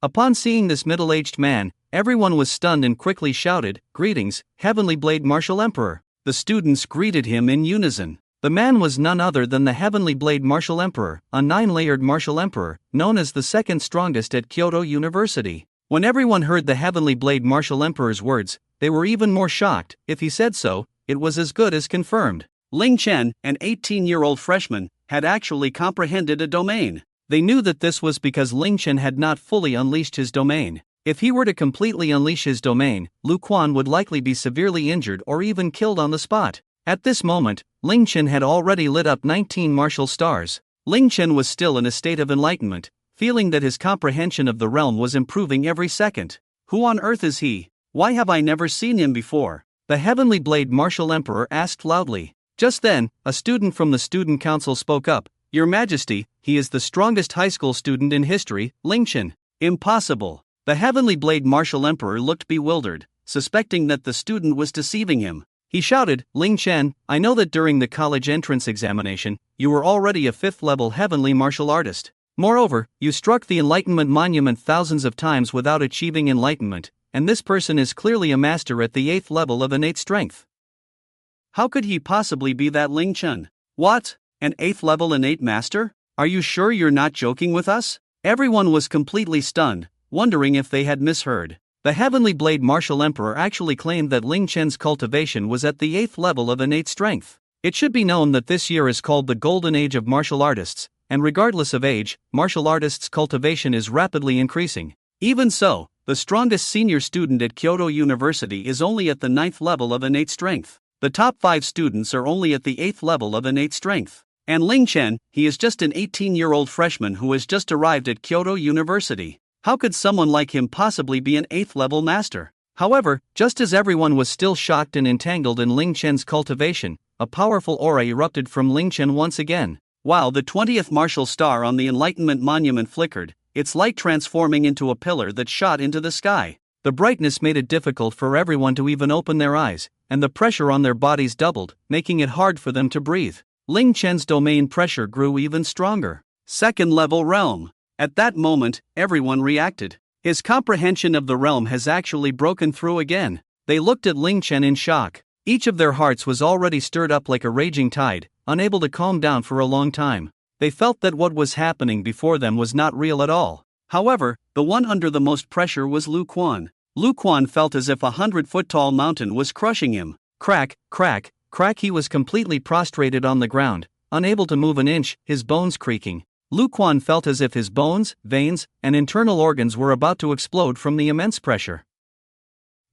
Speaker 1: Upon seeing this middle-aged man, everyone was stunned and quickly shouted, "Greetings, Heavenly Blade Martial Emperor!" The students greeted him in unison. The man was none other than the Heavenly Blade Martial Emperor, a 9-layered martial emperor, known as the second strongest at Kyoto University. When everyone heard the Heavenly Blade Martial Emperor's words, they were even more shocked. If he said so, it was as good as confirmed. Ling Chen, an 18-year-old freshman, had actually comprehended a domain. They knew that this was because Ling Chen had not fully unleashed his domain. If he were to completely unleash his domain, Lu Quan would likely be severely injured or even killed on the spot. At this moment, Ling Chen had already lit up 19 martial stars. Ling Chen was still in a state of enlightenment, feeling that his comprehension of the realm was improving every second. Who on earth is he? Why have I never seen him before? The Heavenly Blade Martial Emperor asked loudly. Just then, a student from the student council spoke up. "Your Majesty, he is the strongest high school student in history, Ling Chen." Impossible. The Heavenly Blade Martial Emperor looked bewildered, suspecting that the student was deceiving him. He shouted, "Ling Chen, I know that during the college entrance examination, you were already a 5th-level heavenly martial artist. Moreover, you struck the Enlightenment Monument thousands of times without achieving enlightenment, and this person is clearly a master at the 8th level of innate strength. How could he possibly be that Ling Chen? What? An 8th level innate master? Are you sure you're not joking with us?" Everyone was completely stunned, wondering if they had misheard. The Heavenly Blade Martial Emperor actually claimed that Ling Chen's cultivation was at the 8th level of innate strength. It should be known that this year is called the Golden Age of Martial Artists, and regardless of age, martial artists' cultivation is rapidly increasing. Even so, the strongest senior student at Kyoto University is only at the 9th level of innate strength. The top 5 students are only at the 8th level of innate strength. And Ling Chen, he is just an 18-year-old freshman who has just arrived at Kyoto University. How could someone like him possibly be an 8th level master? However, just as everyone was still shocked and entangled in Ling Chen's cultivation, a powerful aura erupted from Ling Chen once again. While the 20th martial star on the Enlightenment Monument flickered, its light transforming into a pillar that shot into the sky. The brightness made it difficult for everyone to even open their eyes, and the pressure on their bodies doubled, making it hard for them to breathe. Ling Chen's domain pressure grew even stronger. Second level realm. At that moment, everyone reacted. His comprehension of the realm has actually broken through again. They looked at Ling Chen in shock. Each of their hearts was already stirred up like a raging tide, unable to calm down for a long time. They felt that what was happening before them was not real at all. However, the one under the most pressure was Lu Quan. Lu Quan felt as if 100-foot-tall mountain was crushing him. Crack, crack, crack. He was completely prostrated on the ground, unable to move an inch, his bones creaking. Lu Quan felt as if his bones, veins, and internal organs were about to explode from the immense pressure.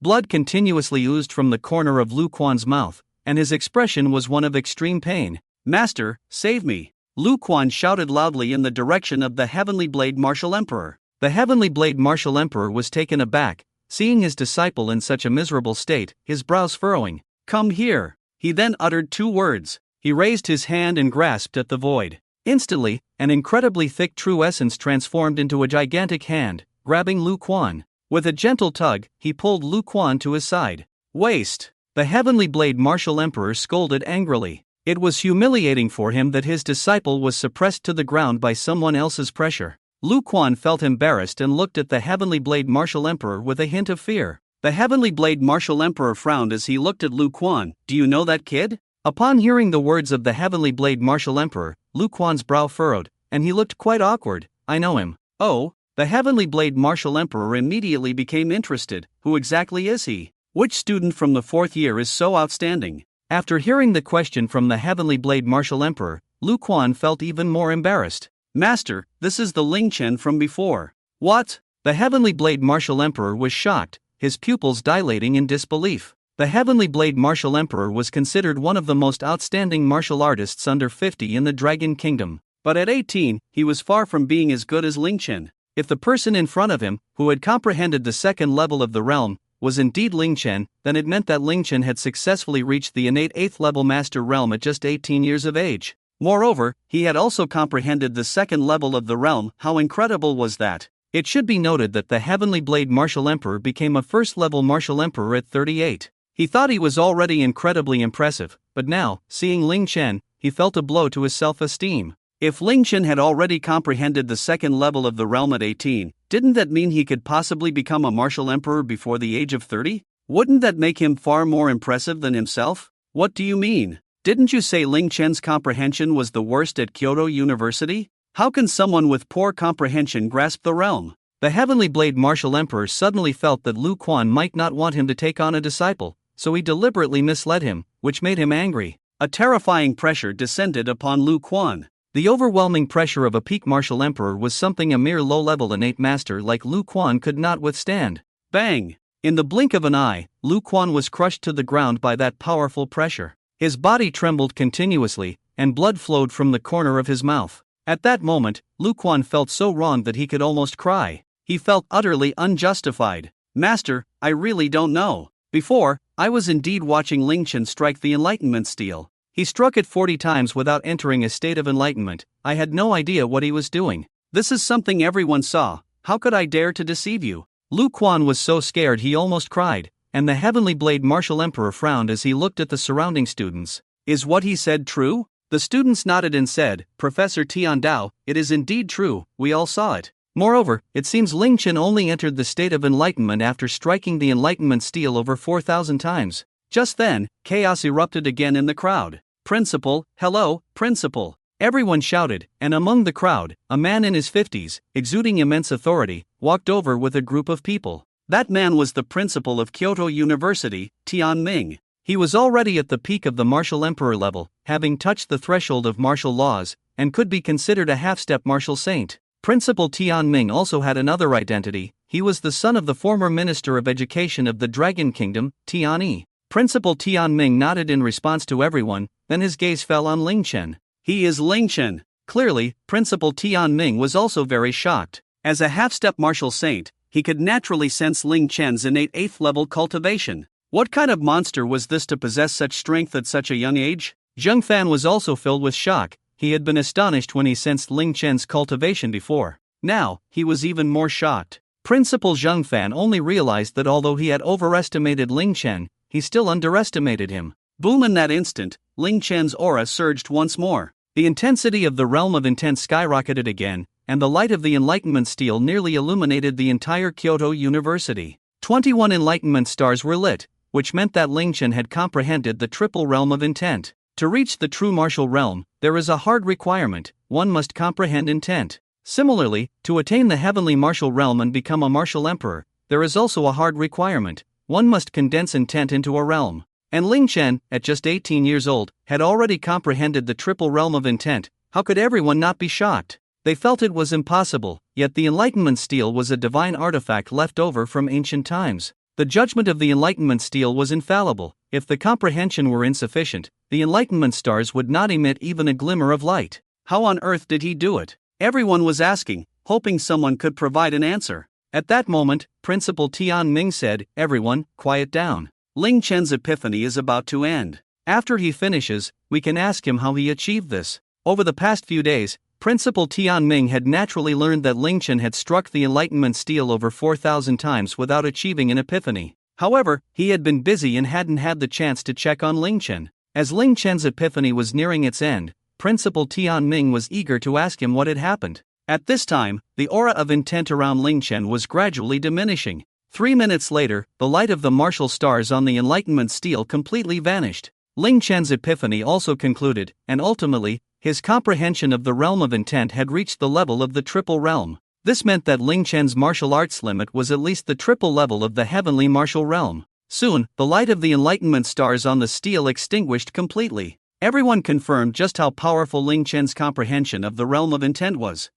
Speaker 1: Blood continuously oozed from the corner of Lu Quan's mouth, and his expression was one of extreme pain. "Master, save me!" Lu Quan shouted loudly in the direction of the Heavenly Blade Martial Emperor. The Heavenly Blade Martial Emperor was taken aback, seeing his disciple in such a miserable state, his brows furrowing. "Come here!" He then uttered 2 words. He raised his hand and grasped at the void. Instantly, an incredibly thick true essence transformed into a gigantic hand, grabbing Lu Quan. With a gentle tug, he pulled Lu Quan to his side. "Waste!" The Heavenly Blade Martial Emperor scolded angrily. It was humiliating for him that his disciple was suppressed to the ground by someone else's pressure. Lu Quan felt embarrassed and looked at the Heavenly Blade Martial Emperor with a hint of fear. The Heavenly Blade Martial Emperor frowned as he looked at Lu Quan. "Do you know that kid?" Upon hearing the words of the Heavenly Blade Martial Emperor, Lu Quan's brow furrowed, and he looked quite awkward. "I know him." "Oh?" The Heavenly Blade Martial Emperor immediately became interested. "Who exactly is he? Which student from the 4th year is so outstanding?" After hearing the question from the Heavenly Blade Martial Emperor, Lu Quan felt even more embarrassed. "Master, this is the Ling Chen from before." "What?" The Heavenly Blade Martial Emperor was shocked, his pupils dilating in disbelief. The Heavenly Blade Martial Emperor was considered one of the most outstanding martial artists under 50 in the Dragon Kingdom. But at 18, he was far from being as good as Ling Chen. If the person in front of him, who had comprehended the second level of the realm, was indeed Ling Chen, then it meant that Ling Chen had successfully reached the innate 8th level master realm at just 18 years of age. Moreover, he had also comprehended the second level of the realm. How incredible was that? It should be noted that the Heavenly Blade Martial Emperor became a first-level martial emperor at 38. He thought he was already incredibly impressive, but now, seeing Ling Chen, he felt a blow to his self-esteem. If Ling Chen had already comprehended the second level of the realm at 18, didn't that mean he could possibly become a martial emperor before the age of 30? Wouldn't that make him far more impressive than himself? What do you mean? Didn't you say Ling Chen's comprehension was the worst at Kyoto University? How can someone with poor comprehension grasp the realm? The Heavenly Blade Martial Emperor suddenly felt that Lu Quan might not want him to take on a disciple, so he deliberately misled him, which made him angry. A terrifying pressure descended upon Lu Quan. The overwhelming pressure of a peak martial emperor was something a mere low-level innate master like Lu Quan could not withstand. Bang! In the blink of an eye, Lu Quan was crushed to the ground by that powerful pressure. His body trembled continuously, and blood flowed from the corner of his mouth. At that moment, Lu Quan felt so wronged that he could almost cry. He felt utterly unjustified. "Master, I really don't know. Before, I was indeed watching Ling Chen strike the enlightenment steel. He struck it 40 times without entering a state of enlightenment. I had no idea what he was doing. This is something everyone saw. How could I dare to deceive you?" Lu Quan was so scared he almost cried, and the Heavenly Blade Martial Emperor frowned as he looked at the surrounding students. "Is what he said true?" The students nodded and said, "Professor Tian Dao, it is indeed true, we all saw it. Moreover, it seems Ling Chen only entered the state of enlightenment after striking the enlightenment steel over 4,000 times. Just then, chaos erupted again in the crowd. "Principal, hello, Principal!" Everyone shouted, and among the crowd, a man in his 50s, exuding immense authority, walked over with a group of people. That man was the principal of Kyoto University, Tian Ming. He was already at the peak of the martial emperor level, having touched the threshold of martial laws, and could be considered a half-step martial saint. Principal Tian Ming also had another identity. He was the son of the former Minister of Education of the Dragon Kingdom, Tian Yi. Principal Tian Ming nodded in response to everyone, then his gaze fell on Ling Chen. "He is Ling Chen." Clearly, Principal Tian Ming was also very shocked. As a half-step martial saint, he could naturally sense Ling Chen's innate 8th level cultivation. What kind of monster was this to possess such strength at such a young age? Zheng Fan was also filled with shock. He had been astonished when he sensed Ling Chen's cultivation before. Now, he was even more shocked. Principal Zheng Fan only realized that although he had overestimated Ling Chen, he still underestimated him. Boom! In that instant, Ling Chen's aura surged once more. The intensity of the realm of intent skyrocketed again, and the light of the Enlightenment steel nearly illuminated the entire Kyoto University. 21 Enlightenment stars were lit, which meant that Ling Chen had comprehended the triple realm of intent. To reach the true martial realm, there is a hard requirement: one must comprehend intent. Similarly, to attain the heavenly martial realm and become a martial emperor, there is also a hard requirement: one must condense intent into a realm. And Ling Chen, at just 18 years old, had already comprehended the triple realm of intent. How could everyone not be shocked? They felt it was impossible, yet the Enlightenment steel was a divine artifact left over from ancient times. The judgment of the Enlightenment steel was infallible. If the comprehension were insufficient, the Enlightenment stars would not emit even a glimmer of light. How on earth did he do it? Everyone was asking, hoping someone could provide an answer. At that moment, Principal Tian Ming said, "Everyone, quiet down. Ling Chen's epiphany is about to end. After he finishes, we can ask him how he achieved this." Over the past few days, Principal Tian Ming had naturally learned that Ling Chen had struck the Enlightenment steel over 4,000 times without achieving an epiphany. However, he had been busy and hadn't had the chance to check on Ling Chen. As Ling Chen's epiphany was nearing its end, Principal Tian Ming was eager to ask him what had happened. At this time, the aura of intent around Ling Chen was gradually diminishing. 3 minutes later, the light of the martial stars on the Enlightenment steel completely vanished. Ling Chen's epiphany also concluded, and ultimately, his comprehension of the realm of intent had reached the level of the triple realm. This meant that Ling Chen's martial arts limit was at least the triple level of the heavenly martial realm. Soon, the light of the Enlightenment stars on the steel extinguished completely. Everyone confirmed just how powerful Ling Chen's comprehension of the realm of intent was.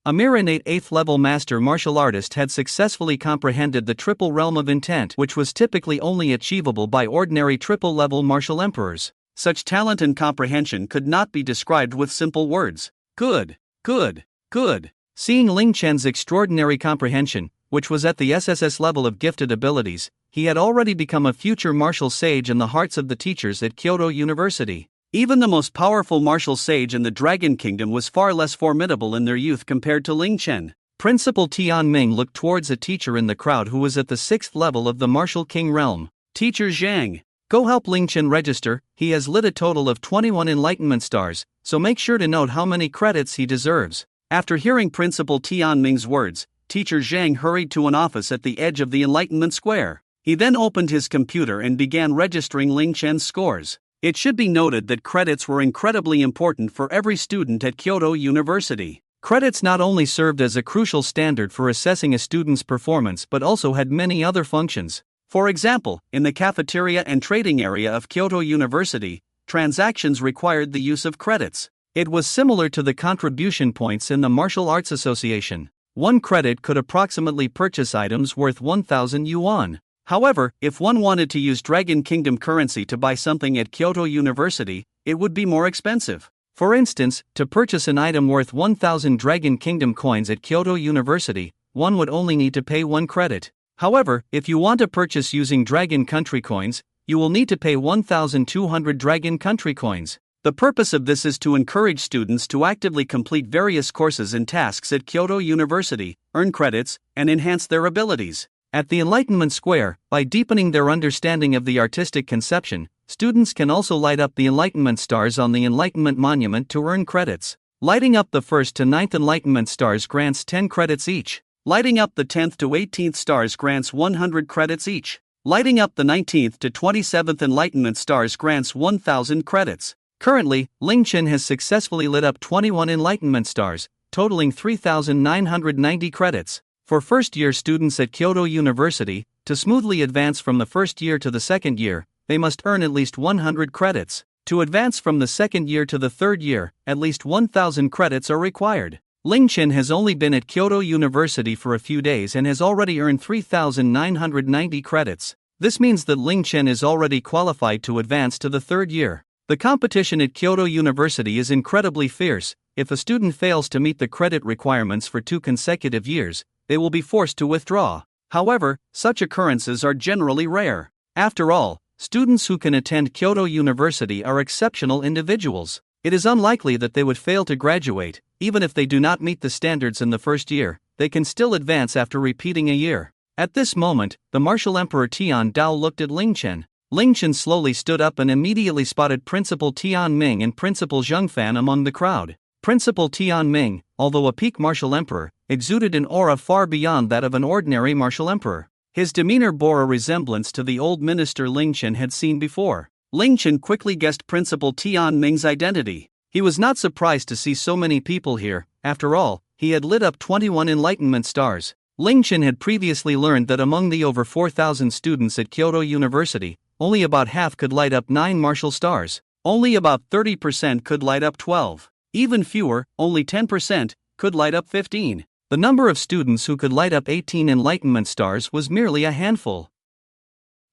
Speaker 1: A mere innate 8th level master martial artist had successfully comprehended the triple realm of intent, which was typically only achievable by ordinary triple level martial emperors. Such talent and comprehension could not be described with simple words. Good, good, good. Seeing Ling Chen's extraordinary comprehension, which was at the SSS level of gifted abilities, he had already become a future martial sage in the hearts of the teachers at Kyoto University. Even the most powerful martial sage in the Dragon Kingdom was far less formidable in their youth compared to Ling Chen. Principal Tian Ming looked towards a teacher in the crowd who was at the 6th level of the Martial King realm. "Teacher Zhang, go help Ling Chen register. He has lit a total of 21 Enlightenment stars, so make sure to note how many credits he deserves." After hearing Principal Tian Ming's words, Teacher Zhang hurried to an office at the edge of the Enlightenment Square. He then opened his computer and began registering Ling Chen's scores. It should be noted that credits were incredibly important for every student at Kyoto University. Credits not only served as a crucial standard for assessing a student's performance but also had many other functions. For example, in the cafeteria and trading area of Kyoto University, transactions required the use of credits. It was similar to the contribution points in the Martial Arts Association. 1 credit could approximately purchase items worth 1,000 yuan. However, if one wanted to use Dragon Kingdom currency to buy something at Kyoto University, it would be more expensive. For instance, to purchase an item worth 1,000 Dragon Kingdom coins at Kyoto University, one would only need to pay 1 credit. However, if you want to purchase using Dragon Country coins, you will need to pay 1,200 Dragon Country coins. The purpose of this is to encourage students to actively complete various courses and tasks at Kyoto University, earn credits, and enhance their abilities. At the Enlightenment Square, by deepening their understanding of the artistic conception, students can also light up the Enlightenment stars on the Enlightenment Monument to earn credits. Lighting up the 1st to 9th Enlightenment stars grants 10 credits each. Lighting up the 10th to 18th stars grants 100 credits each. Lighting up the 19th to 27th Enlightenment stars grants 1,000 credits. Currently, Ling Chen has successfully lit up 21 Enlightenment stars, totaling 3,990 credits. For first-year students at Kyoto University, to smoothly advance from the first year to the second year, they must earn at least 100 credits. To advance from the second year to the third year, at least 1,000 credits are required. Ling Chen has only been at Kyoto University for a few days and has already earned 3,990 credits. This means that Ling Chen is already qualified to advance to the third year. The competition at Kyoto University is incredibly fierce. If a student fails to meet the credit requirements for 2 consecutive years, they will be forced to withdraw. However, such occurrences are generally rare. After all, students who can attend Kyoto University are exceptional individuals. It is unlikely that they would fail to graduate, even if they do not meet the standards in the first year. They can still advance after repeating a year. At this moment, the martial emperor Tian Dao looked at Ling Chen. Ling Chen slowly stood up and immediately spotted Principal Tian Ming and Principal Zheng Fan among the crowd. Principal Tian Ming, although a peak martial emperor, exuded an aura far beyond that of an ordinary martial emperor. His demeanor bore a resemblance to the old minister Ling Chen had seen before. Ling Chen quickly guessed Principal Tian Ming's identity. He was not surprised to see so many people here. After all, he had lit up 21 enlightenment stars. Ling Chen had previously learned that among the over 4,000 students at Kyoto University, only about half could light up 9 martial stars. Only about 30% could light up 12. Even fewer, only 10%, could light up 15. The number of students who could light up 18 enlightenment stars was merely a handful.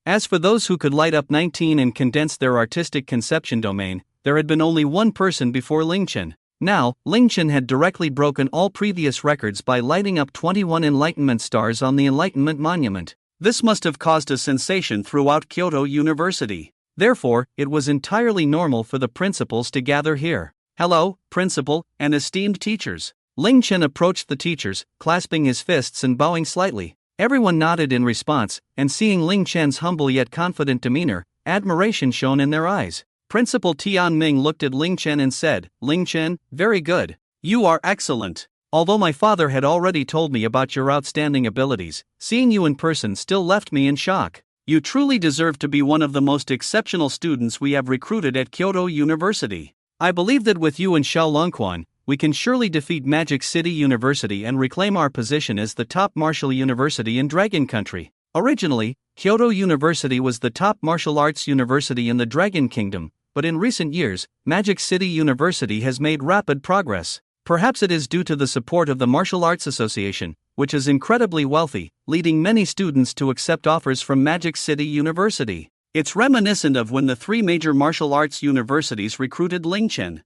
Speaker 1: As for those who could light up 19 and condense their artistic conception domain, there had been only one person before Ling Chen. Now, Ling Chen had directly broken all previous records by lighting up 21 enlightenment stars on the Enlightenment Monument. This must have caused a sensation throughout Kyoto University. Therefore, it was entirely normal for the principals to gather here. Hello, principal, and esteemed teachers. Ling Chen approached the teachers, clasping his fists and bowing slightly. Everyone nodded in response, and seeing Ling Chen's humble yet confident demeanor, admiration shone in their eyes. Principal Tian Ming looked at Ling Chen and said, "Ling Chen, very good. You are excellent. Although my father had already told me about your outstanding abilities, seeing you in person still left me in shock. You truly deserve to be one of the most exceptional students we have recruited at Kyoto University. I believe that with you and Xiaolongquan, we can surely defeat Magic City University and reclaim our position as the top martial university in Dragon Country." Originally, Kyoto University was the top martial arts university in the Dragon Kingdom, but in recent years, Magic City University has made rapid progress. Perhaps it is due to the support of the Martial Arts Association, which is incredibly wealthy, leading many students to accept offers from Magic City University. It's reminiscent of when the 3 major martial arts universities recruited Ling Chen.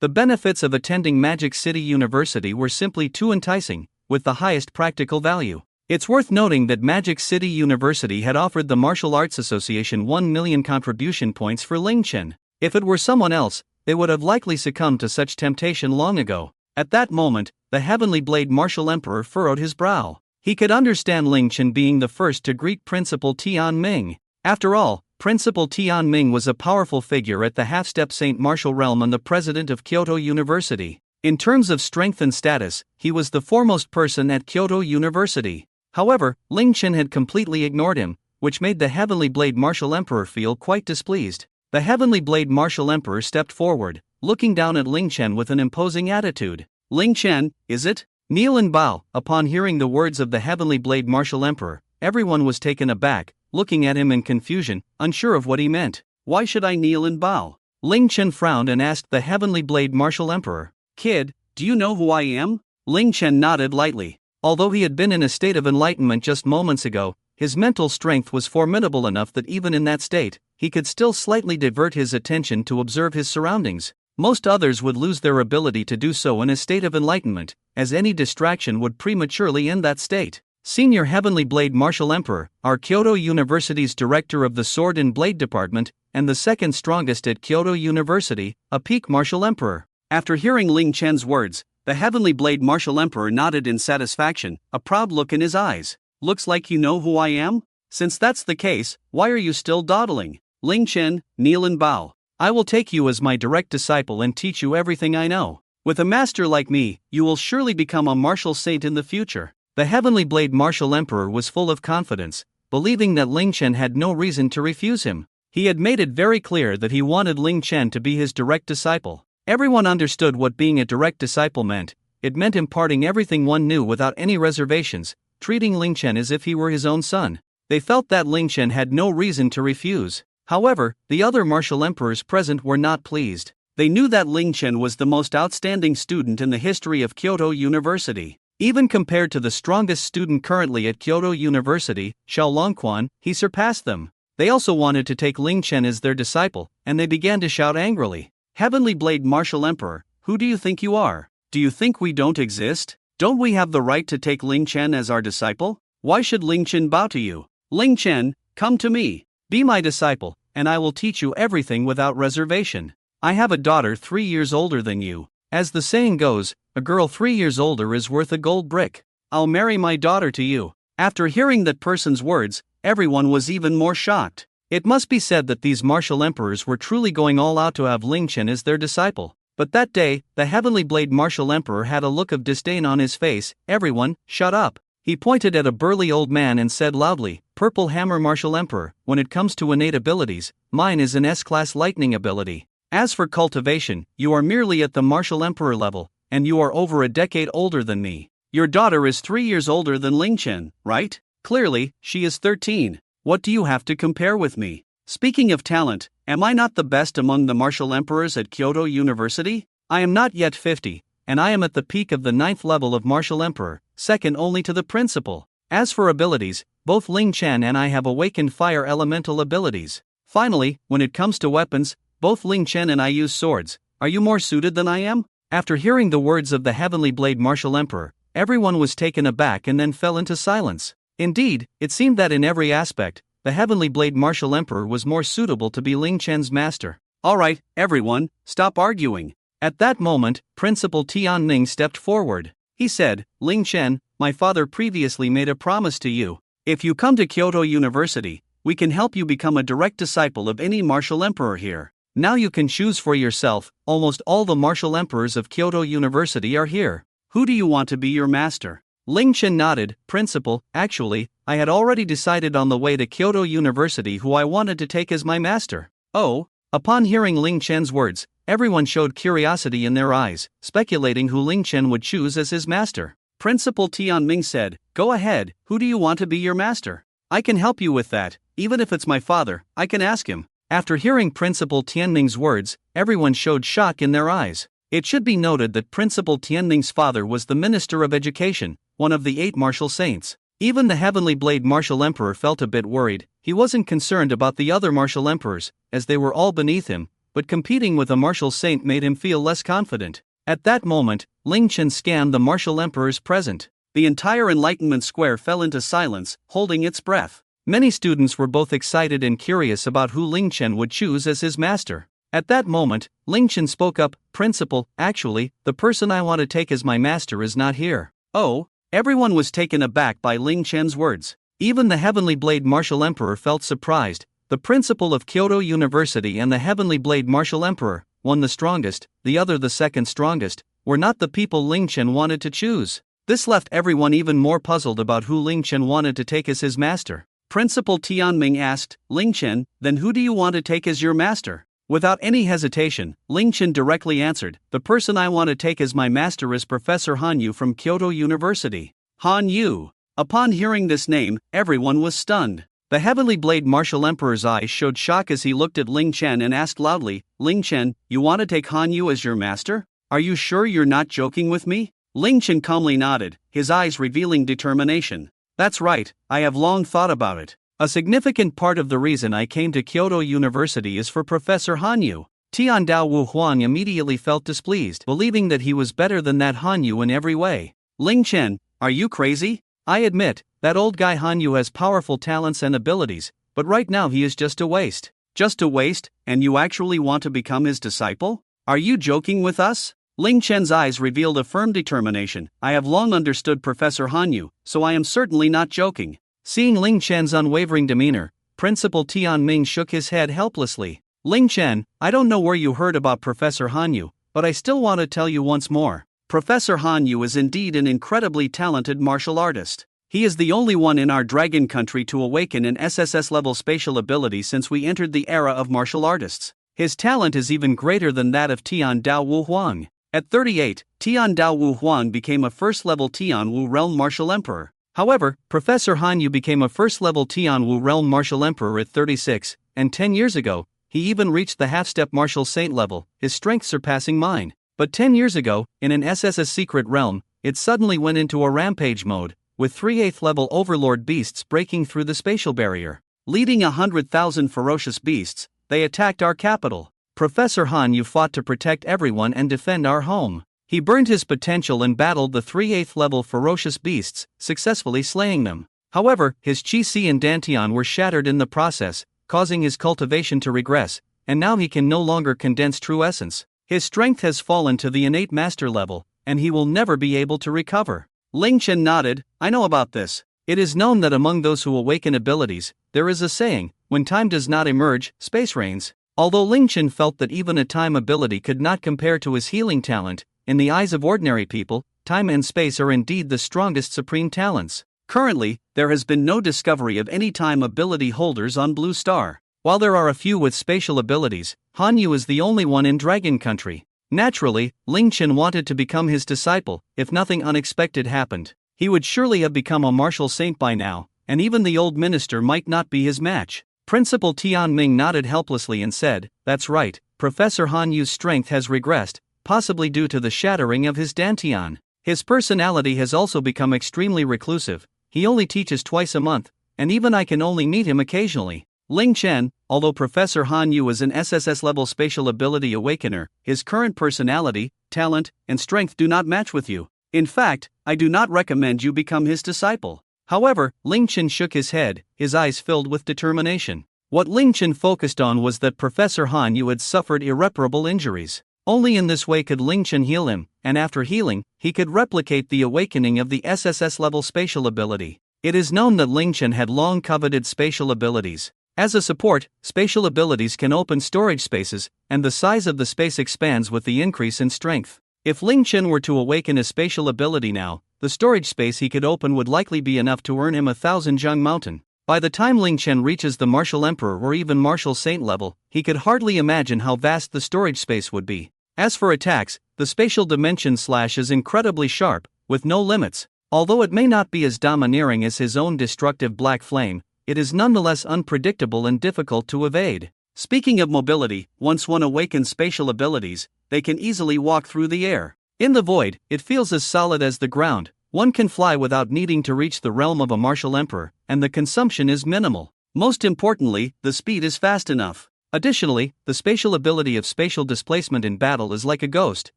Speaker 1: The benefits of attending Magic City University were simply too enticing, with the highest practical value. It's worth noting that Magic City University had offered the Martial Arts Association 1 million contribution points for Ling Chen. If it were someone else, they would have likely succumbed to such temptation long ago. At that moment, the Heavenly Blade Martial Emperor furrowed his brow. He could understand Ling Chen being the first to greet Principal Tian Ming. After all, Principal Tian Ming was a powerful figure at the half-step Saint Martial realm and the president of Kyoto University. In terms of strength and status, he was the foremost person at Kyoto University. However, Ling Chen had completely ignored him, which made the Heavenly Blade Martial Emperor feel quite displeased. The Heavenly Blade Martial Emperor stepped forward, looking down at Ling Chen with an imposing attitude. "Ling Chen, is it? Kneel and bow." Upon hearing the words of the Heavenly Blade Martial Emperor, everyone was taken aback, looking at him in confusion, unsure of what he meant. "Why should I kneel and bow?" Ling Chen frowned and asked the Heavenly Blade Martial Emperor. "Kid, do you know who I am?" Ling Chen nodded lightly. Although he had been in a state of enlightenment just moments ago, his mental strength was formidable enough that even in that state, he could still slightly divert his attention to observe his surroundings. Most others would lose their ability to do so in a state of enlightenment, as any distraction would prematurely end that state. Senior Heavenly Blade Martial Emperor, our Kyoto University's director of the Sword and Blade Department, and the second strongest at Kyoto University, a peak martial emperor. After hearing Ling Chen's words, the Heavenly Blade Martial Emperor nodded in satisfaction, a proud look in his eyes. "Looks like you know who I am? Since that's the case, why are you still dawdling? Ling Chen, kneel and bow. I will take you as my direct disciple and teach you everything I know. With a master like me, you will surely become a martial saint in the future." The Heavenly Blade Martial Emperor was full of confidence, believing that Ling Chen had no reason to refuse him. He had made it very clear that he wanted Ling Chen to be his direct disciple. Everyone understood what being a direct disciple meant. It meant imparting everything one knew without any reservations, treating Ling Chen as if he were his own son. They felt that Ling Chen had no reason to refuse. However, the other martial emperors present were not pleased. They knew that Ling Chen was the most outstanding student in the history of Kyoto University. Even compared to the strongest student currently at Kyoto University, Xiaolongquan, he surpassed them. They also wanted to take Ling Chen as their disciple, and they began to shout angrily. "Heavenly Blade Martial Emperor, who do you think you are? Do you think we don't exist? Don't we have the right to take Ling Chen as our disciple? Why should Ling Chen bow to you? Ling Chen, come to me." Be my disciple, and I will teach you everything without reservation. I have a daughter 3 years older than you. As the saying goes, a girl 3 years older is worth a gold brick. I'll marry my daughter to you." After hearing that person's words, everyone was even more shocked. It must be said that these martial emperors were truly going all out to have Ling Chen as their disciple. But that day, the Heavenly Blade martial emperor had a look of disdain on his face. "Everyone, shut up." He pointed at a burly old man and said loudly, "Purple Hammer martial emperor, when it comes to innate abilities, mine is an S-class lightning ability. As for cultivation, you are merely at the martial emperor level, and you are over a decade older than me. Your daughter is 3 years older than Ling Chen, right? Clearly, she is 13. What do you have to compare with me? Speaking of talent, am I not the best among the martial emperors at Kyoto University? I am not yet 50, and I am at the peak of the 9th level of martial emperor, second only to the principal. As for abilities, both Ling Chen and I have awakened fire elemental abilities. Finally, when it comes to weapons, both Ling Chen and I use swords. Are you more suited than I am?" After hearing the words of the Heavenly Blade martial emperor, everyone was taken aback and then fell into silence. Indeed, it seemed that in every aspect, the Heavenly Blade martial emperor was more suitable to be Ling Chen's master. "Alright, everyone, stop arguing." At that moment, Principal Tianming stepped forward. He said, "Ling Chen, my father previously made a promise to you. If you come to Kyoto University, we can help you become a direct disciple of any martial emperor here. Now you can choose for yourself. Almost all the martial emperors of Kyoto University are here. Who do you want to be your master?" Ling Chen nodded. "Principal, actually, I had already decided on the way to Kyoto University who I wanted to take as my master." "Oh?" Upon hearing Ling Chen's words, everyone showed curiosity in their eyes, speculating who Ling Chen would choose as his master. Principal Tianming said, "Go ahead, who do you want to be your master? I can help you with that, even if it's my father, I can ask him." After hearing Principal Tianming's words, everyone showed shock in their eyes. It should be noted that Principal Tianming's father was the Minister of Education, one of the 8 martial saints. Even the Heavenly Blade martial emperor felt a bit worried. He wasn't concerned about the other martial emperors, as they were all beneath him, but competing with a martial saint made him feel less confident. At that moment, Ling Chen scanned the martial emperors present. The entire Enlightenment Square fell into silence, holding its breath. Many students were both excited and curious about who Ling Chen would choose as his master. At that moment, Ling Chen spoke up, "Principal, actually, the person I want to take as my master is not here." "Oh?" Everyone was taken aback by Ling Chen's words. Even the Heavenly Blade martial emperor felt surprised. The principal of Kyoto University and the Heavenly Blade martial emperor, one the strongest, the other the second strongest, were not the people Ling Chen wanted to choose. This left everyone even more puzzled about who Ling Chen wanted to take as his master. Principal Tianming asked, "Ling Chen, then who do you want to take as your master?" Without any hesitation, Ling Chen directly answered, "The person I want to take as my master is Professor Han Yu from Kyoto University." Han Yu. Upon hearing this name, everyone was stunned. The Heavenly Blade martial emperor's eyes showed shock as he looked at Ling Chen and asked loudly, "Ling Chen, you want to take Han Yu as your master? Are you sure you're not joking with me?" Ling Chen calmly nodded, his eyes revealing determination. "That's right, I have long thought about it. A significant part of the reason I came to Kyoto University is for Professor Han Yu." Tian Dao Wu Huang immediately felt displeased, believing that he was better than that Han Yu in every way. "Ling Chen, are you crazy? I admit, that old guy Han Yu has powerful talents and abilities, but right now he is just a waste." "Just a waste, and you actually want to become his disciple? Are you joking with us?" Ling Chen's eyes revealed a firm determination. "I have long understood Professor Han Yu, so I am certainly not joking." Seeing Ling Chen's unwavering demeanor, Principal Tianming shook his head helplessly. "Ling Chen, I don't know where you heard about Professor Han Yu, but I still want to tell you once more. Professor Han Yu is indeed an incredibly talented martial artist. He is the only one in our dragon country to awaken an SSS-level spatial ability since we entered the era of martial artists. His talent is even greater than that of Tian Dao Wu Huang. At 38, Tian Dao Wu Huang became a first-level Tian Wu Realm martial emperor. However, Professor Han Yu became a first-level Tian Wu Realm martial emperor at 36, and 10 years ago, he even reached the half-step martial saint level, his strength surpassing mine. But 10 years ago, in an SSS secret realm, it suddenly went into a rampage mode, with 3 8th level overlord beasts breaking through the spatial barrier. Leading 100,000 ferocious beasts, they attacked our capital. Professor Han Yu fought to protect everyone and defend our home. He burned his potential and battled the 3 8th level ferocious beasts, successfully slaying them. However, his Qi Si and Dantian were shattered in the process, causing his cultivation to regress, and now he can no longer condense true essence. His strength has fallen to the innate master level, and he will never be able to recover. Ling Chen nodded. I know about this. It is known that among those who awaken abilities, there is a saying, when time does not emerge, space reigns. Although Ling Chen felt that even a time ability could not compare to his healing talent, in the eyes of ordinary people, time and space are indeed the strongest supreme talents. Currently, there has been no discovery of any time ability holders on Blue Star. While there are a few with spatial abilities, Han Yu is the only one in Dragon Country. Naturally, Ling Chen wanted to become his disciple. If nothing unexpected happened, he would surely have become a martial saint by now, and even the old minister might not be his match. Principal Tianming nodded helplessly and said, "That's right, Professor Han Yu's strength has regressed, possibly due to the shattering of his dantian. His personality has also become extremely reclusive. He only teaches twice a month, and even I can only meet him occasionally." Ling Chen, although Professor Han Yu is an SSSS-level spatial ability awakener, his current personality, talent, and strength do not match with you. In fact, I do not recommend you become his disciple. However, Ling Chen shook his head, his eyes filled with determination. What Ling Chen focused on was that Professor Han Yu had suffered irreparable injuries. Only in this way could Ling Chen heal him, and after healing, he could replicate the awakening of the SSS-level spatial ability. It is known that Ling Chen had long coveted spatial abilities. As a support, spatial abilities can open storage spaces, and the size of the space expands with the increase in strength. If Ling Chen were to awaken a spatial ability now, the storage space he could open would likely be enough to earn him 1,000 Zheng Mountain. By the time Ling Chen reaches the Martial Emperor or even Martial Saint level, he could hardly imagine how vast the storage space would be. As for attacks, the spatial dimension slash is incredibly sharp, with no limits. Although it may not be as domineering as his own destructive black flame, it is nonetheless unpredictable and difficult to evade. Speaking of mobility, once one awakens spatial abilities, they can easily walk through the air. In the void, it feels as solid as the ground. One can fly without needing to reach the realm of a martial emperor, and the consumption is minimal. Most importantly, the speed is fast enough. Additionally, the spatial ability of spatial displacement in battle is like a ghost,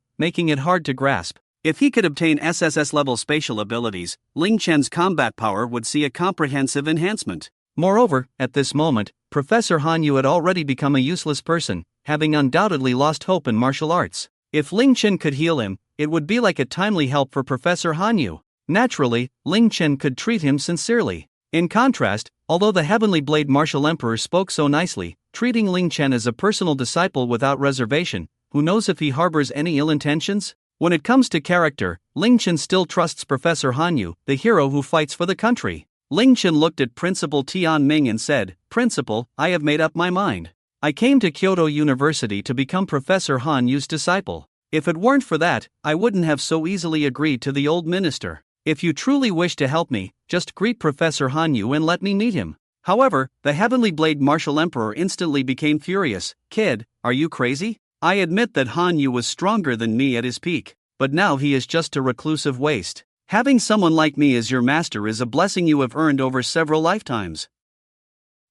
Speaker 1: making it hard to grasp. If he could obtain SSS-level spatial abilities, Ling Chen's combat power would see a comprehensive enhancement. Moreover, at this moment, Professor Han Yu had already become a useless person, having undoubtedly lost hope in martial arts. If Ling Chen could heal him, it would be like a timely help for Professor Han Yu. Naturally, Ling Chen could treat him sincerely. In contrast, although the Heavenly Blade Martial Emperor spoke so nicely, treating Ling Chen as a personal disciple without reservation, who knows if he harbors any ill intentions? When it comes to character, Ling Chen still trusts Professor Han Yu, the hero who fights for the country. Ling Chen looked at Principal Tianming and said, "Principal, I have made up my mind. I came to Kyoto University to become Professor Han Yu's disciple. If it weren't for that, I wouldn't have so easily agreed to the old minister. If you truly wish to help me, just greet Professor Han Yu and let me meet him." However, the Heavenly Blade Martial Emperor instantly became furious. "Kid, are you crazy? I admit that Han Yu was stronger than me at his peak, but now he is just a reclusive waste. Having someone like me as your master is a blessing you have earned over several lifetimes.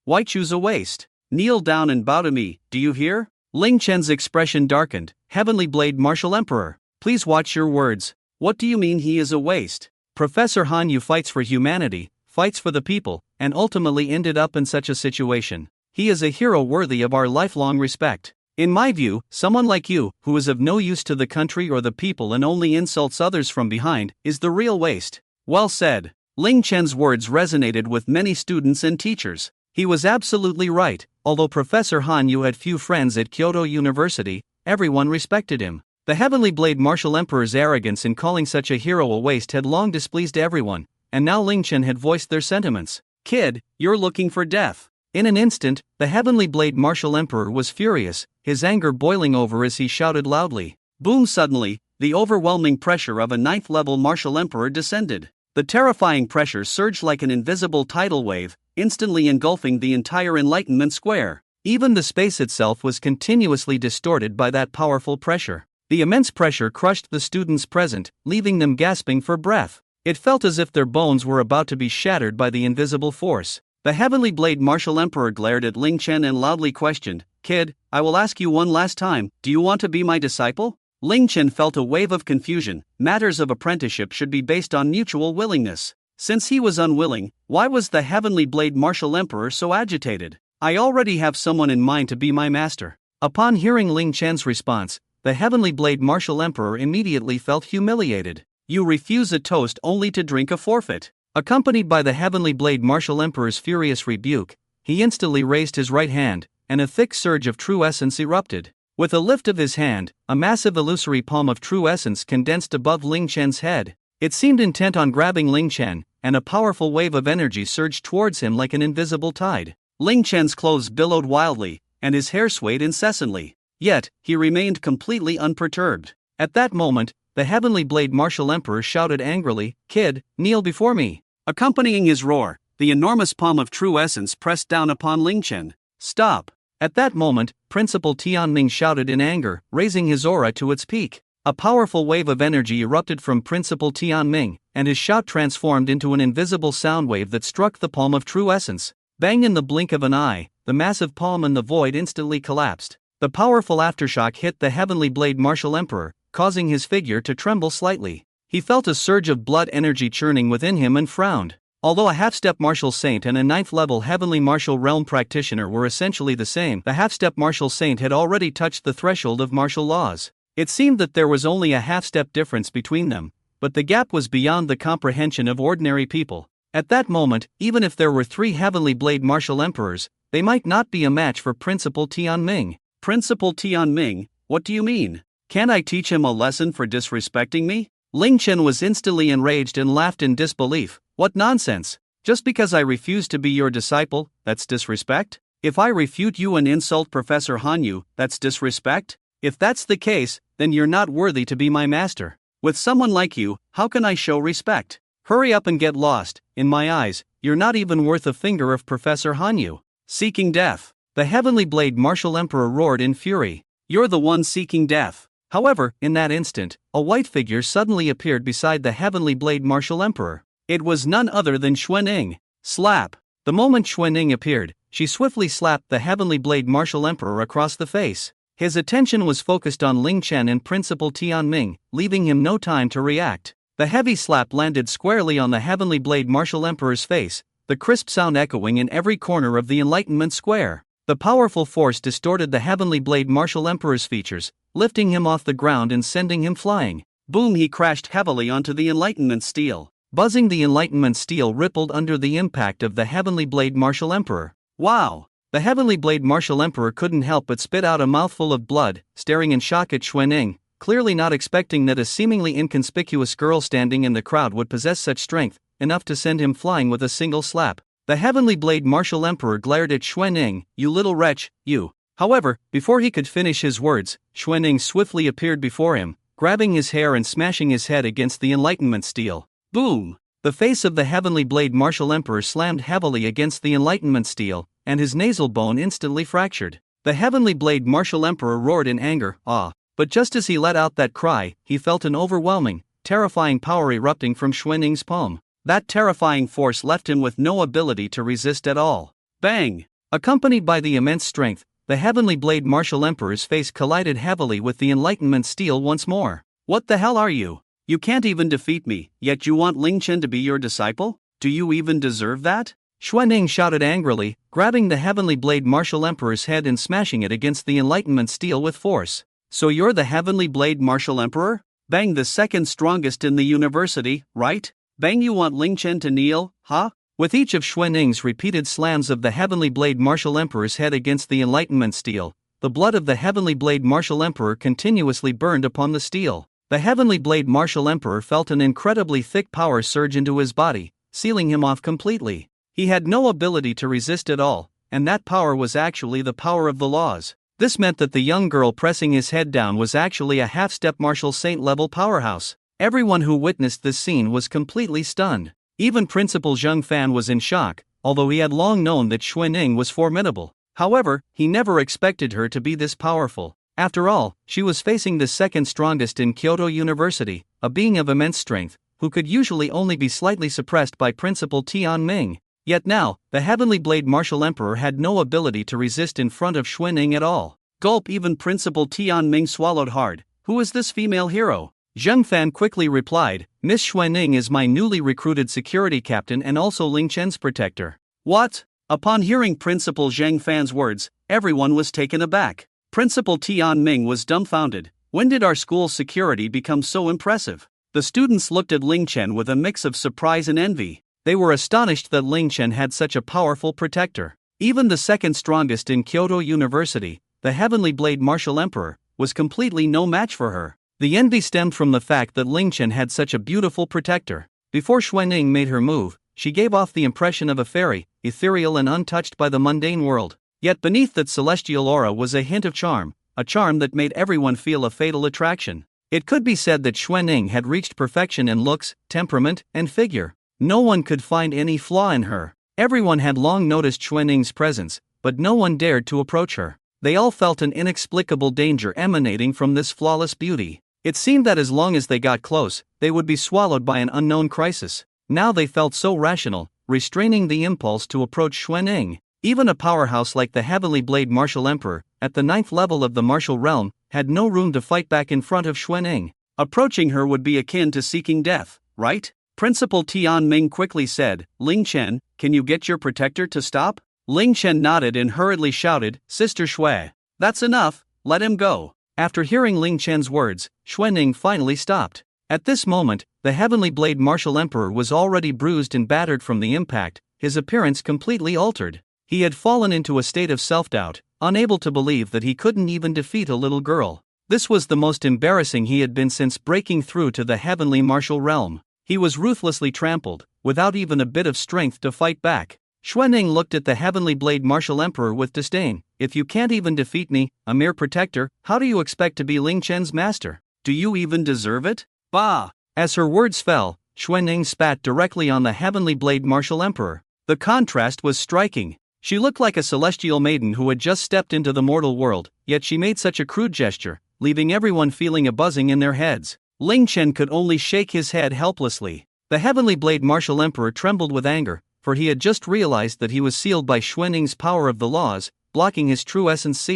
Speaker 1: Why choose a waste? Kneel down and bow to me, do you hear?" Ling Chen's expression darkened. "Heavenly Blade Martial Emperor, please watch your words. What do you mean he is a waste? Professor Han Yu fights for humanity, fights for the people, and ultimately ended up in such a situation. He is a hero worthy of our lifelong respect. In my view, someone like you, who is of no use to the country or the people and only insults others from behind, is the real waste." Well said. Ling Chen's words resonated with many students and teachers. He was absolutely right. Although Professor Han Yu had few friends at Kyoto University, everyone respected him. The Heavenly Blade Martial Emperor's arrogance in calling such a hero a waste had long displeased everyone, and now Ling Chen had voiced their sentiments. "Kid, you're looking for death." In an instant, the Heavenly Blade Martial Emperor was furious, his anger boiling over as he shouted loudly. Boom! Suddenly, the overwhelming pressure of a 9th-level Martial Emperor descended. The terrifying pressure surged like an invisible tidal wave, instantly engulfing the entire Enlightenment Square. Even the space itself was continuously distorted by that powerful pressure. The immense pressure crushed the students present, leaving them gasping for breath. It felt as if their bones were about to be shattered by the invisible force. The Heavenly Blade Martial Emperor glared at Ling Chen and loudly questioned, "Kid, I will ask you one last time, do you want to be my disciple?" Ling Chen felt a wave of confusion. Matters of apprenticeship should be based on mutual willingness. Since he was unwilling, why was the Heavenly Blade Martial Emperor so agitated? I already have someone in mind to be my master. Upon hearing Ling Chen's response, the Heavenly Blade Martial Emperor immediately felt humiliated. You refuse a toast only to drink a forfeit. Accompanied by the Heavenly Blade Martial Emperor's furious rebuke, he instantly raised his right hand, and a thick surge of true essence erupted. With a lift of his hand, a massive illusory palm of true essence condensed above Ling Chen's head. It seemed intent on grabbing Ling Chen, and a powerful wave of energy surged towards him like an invisible tide. Ling Chen's clothes billowed wildly, and his hair swayed incessantly. Yet, he remained completely unperturbed. At that moment, the Heavenly Blade Martial Emperor shouted angrily, "Kid, kneel before me." Accompanying his roar, the enormous palm of true essence pressed down upon Ling Chen. "Stop!" At that moment, Principal Tianming shouted in anger, raising his aura to its peak. A powerful wave of energy erupted from Principal Tianming, and his shout transformed into an invisible sound wave that struck the palm of true essence. Bang! In the blink of an eye, the massive palm in the void instantly collapsed. The powerful aftershock hit the Heavenly Blade Martial Emperor, causing his figure to tremble slightly. He felt a surge of blood energy churning within him and frowned. Although a half-step martial saint and a 9th-level heavenly martial realm practitioner were essentially the same, the half-step martial saint had already touched the threshold of martial laws. It seemed that there was only a half-step difference between them, but the gap was beyond the comprehension of ordinary people. At that moment, even if there were 3 Heavenly Blade Martial Emperors, they might not be a match for Principal Tianming. Principal Tianming, what do you mean? Can't I teach him a lesson for disrespecting me? Ling Chen was instantly enraged and laughed in disbelief. What nonsense! Just because I refuse to be your disciple, that's disrespect? If I refute you and insult Professor Hanyu, that's disrespect? If that's the case, then you're not worthy to be my master. With someone like you, how can I show respect? Hurry up and get lost. In my eyes, you're not even worth a finger of Professor Hanyu. Seeking death. The Heavenly Blade Martial Emperor roared in fury. You're the one seeking death. However, in that instant, a white figure suddenly appeared beside the Heavenly Blade Martial Emperor. It was none other than Xuanning. Slap! The moment Xuanning appeared, she swiftly slapped the Heavenly Blade Martial Emperor across the face. His attention was focused on Ling Chen and Principal Tianming, leaving him no time to react. The heavy slap landed squarely on the Heavenly Blade Martial Emperor's face, the crisp sound echoing in every corner of the Enlightenment Square. The powerful force distorted the Heavenly Blade Martial Emperor's features, lifting him off the ground and sending him flying. Boom! He crashed heavily onto the Enlightenment steel. Buzzing, the Enlightenment steel rippled under the impact of the Heavenly Blade Martial Emperor. Wow! The Heavenly Blade Martial Emperor couldn't help but spit out a mouthful of blood, staring in shock at Xuanning, clearly not expecting that a seemingly inconspicuous girl standing in the crowd would possess such strength, enough to send him flying with a single slap. The Heavenly Blade Martial Emperor glared at Xuanning. "You little wretch, you." However, before he could finish his words, Xuanning swiftly appeared before him, grabbing his hair and smashing his head against the Enlightenment steel. Boom! The face of the Heavenly Blade Martial Emperor slammed heavily against the Enlightenment steel, and his nasal bone instantly fractured. The Heavenly Blade Martial Emperor roared in anger, but just as he let out that cry, he felt an overwhelming, terrifying power erupting from Xuanning's palm. That terrifying force left him with no ability to resist at all. Bang! Accompanied by the immense strength, the Heavenly Blade Martial Emperor's face collided heavily with the Enlightenment steel once more. What the hell are you? You can't even defeat me, yet you want Ling Chen to be your disciple? Do you even deserve that? Xuanning shouted angrily, grabbing the Heavenly Blade Martial Emperor's head and smashing it against the Enlightenment steel with force. So you're the Heavenly Blade Martial Emperor? Bang, the second strongest in the university, right? Bang, you want Ling Chen to kneel, huh? With each of Xuanning's repeated slams of the Heavenly Blade Martial Emperor's head against the Enlightenment steel, the blood of the Heavenly Blade Martial Emperor continuously burned upon the steel. The Heavenly Blade Martial Emperor felt an incredibly thick power surge into his body, sealing him off completely. He had no ability to resist at all, and that power was actually the power of the laws. This meant that the young girl pressing his head down was actually a half-step martial saint-level powerhouse. Everyone who witnessed this scene was completely stunned. Even Principal Zheng Fan was in shock, although he had long known that Xuanning was formidable. However, he never expected her to be this powerful. After all, she was facing the second strongest in Kyoto University, a being of immense strength, who could usually only be slightly suppressed by Principal Tianming. Yet now, the Heavenly Blade Martial Emperor had no ability to resist in front of Xuanning at all. Gulp! Even Principal Tianming swallowed hard. Who is this female hero? Zheng Fan quickly replied, Miss Xuanning is my newly recruited security captain and also Ling Chen's protector. What? Upon hearing Principal Zhang Fan's words, everyone was taken aback. Principal Tian Ming was dumbfounded. When did our school's security become so impressive? The students looked at Ling Chen with a mix of surprise and envy. They were astonished that Ling Chen had such a powerful protector. Even the second strongest in Kyoto University, the Heavenly Blade Martial Emperor, was completely no match for her. The envy stemmed from the fact that Ling Chen had such a beautiful protector. Before Xuanning made her move, she gave off the impression of a fairy, ethereal and untouched by the mundane world. Yet beneath that celestial aura was a hint of charm, a charm that made everyone feel a fatal attraction. It could be said that Xuanning had reached perfection in looks, temperament, and figure. No one could find any flaw in her. Everyone had long noticed Xuanning's presence, but no one dared to approach her. They all felt an inexplicable danger emanating from this flawless beauty. It seemed that as long as they got close, they would be swallowed by an unknown crisis. Now they felt so rational, restraining the impulse to approach Xuanning. Even a powerhouse like the Heavenly Blade Martial Emperor, at the 9th level of the martial realm, had no room to fight back in front of Xuanning. Approaching her would be akin to seeking death, right? Principal Tian Ming quickly said, "Ling Chen, can you get your protector to stop?" Ling Chen nodded and hurriedly shouted, "Sister Shui, that's enough, let him go." After hearing Ling Chen's words, Xuanning finally stopped. At this moment, the Heavenly Blade Martial Emperor was already bruised and battered from the impact, his appearance completely altered. He had fallen into a state of self-doubt, unable to believe that he couldn't even defeat a little girl. This was the most embarrassing he had been since breaking through to the heavenly martial realm. He was ruthlessly trampled, without even a bit of strength to fight back. Xuanning looked at the Heavenly Blade Martial Emperor with disdain. "If you can't even defeat me, a mere protector, how do you expect to be Ling Chen's master? Do you even deserve it?" Bah! As her words fell, Xuanning spat directly on the Heavenly Blade Martial Emperor. The contrast was striking. She looked like a celestial maiden who had just stepped into the mortal world, yet she made such a crude gesture, leaving everyone feeling a buzzing in their heads. Ling Chen could only shake his head helplessly. The Heavenly Blade Martial Emperor trembled with anger, for he had just realized that he was sealed by Xuanning's power of the laws, blocking his true essence.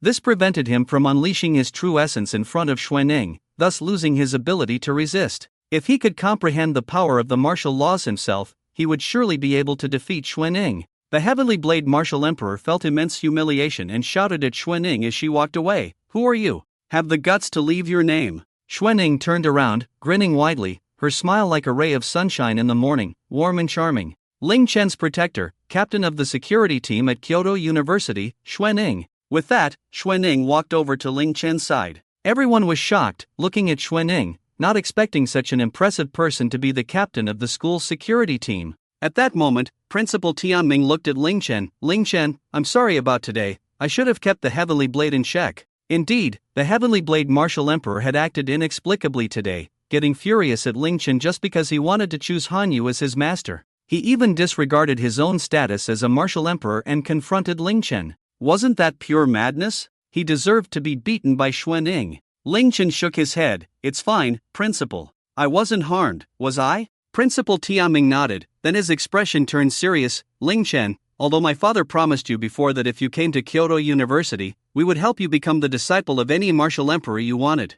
Speaker 1: This prevented him from unleashing his true essence in front of Xuanning, thus losing his ability to resist. If he could comprehend the power of the martial laws himself, he would surely be able to defeat Xuanning. The Heavenly Blade Martial Emperor felt immense humiliation and shouted at Xuanning as she walked away, "Who are you? Have the guts to leave your name." Xuanning turned around, grinning widely, her smile like a ray of sunshine in the morning, warm and charming. Ling Chen's protector, captain of the security team at Kyoto University, Xuanning. With that, Xuanning walked over to Ling Chen's side. Everyone was shocked, looking at Xuanning, not expecting such an impressive person to be the captain of the school's security team. At that moment, Principal Tianming looked at Ling Chen. "Ling Chen, I'm sorry about today, I should have kept the Heavenly Blade in check." Indeed, the Heavenly Blade Martial Emperor had acted inexplicably today, getting furious at Ling Chen just because he wanted to choose Hanyu as his master. He even disregarded his own status as a martial emperor and confronted Ling Chen. Wasn't that pure madness? He deserved to be beaten by Xuanning. Ling Chen shook his head. "It's fine, Principal. I wasn't harmed, was I?" Principal Tianming nodded, then his expression turned serious. "Ling Chen, although my father promised you before that if you came to Kyoto University, we would help you become the disciple of any martial emperor you wanted.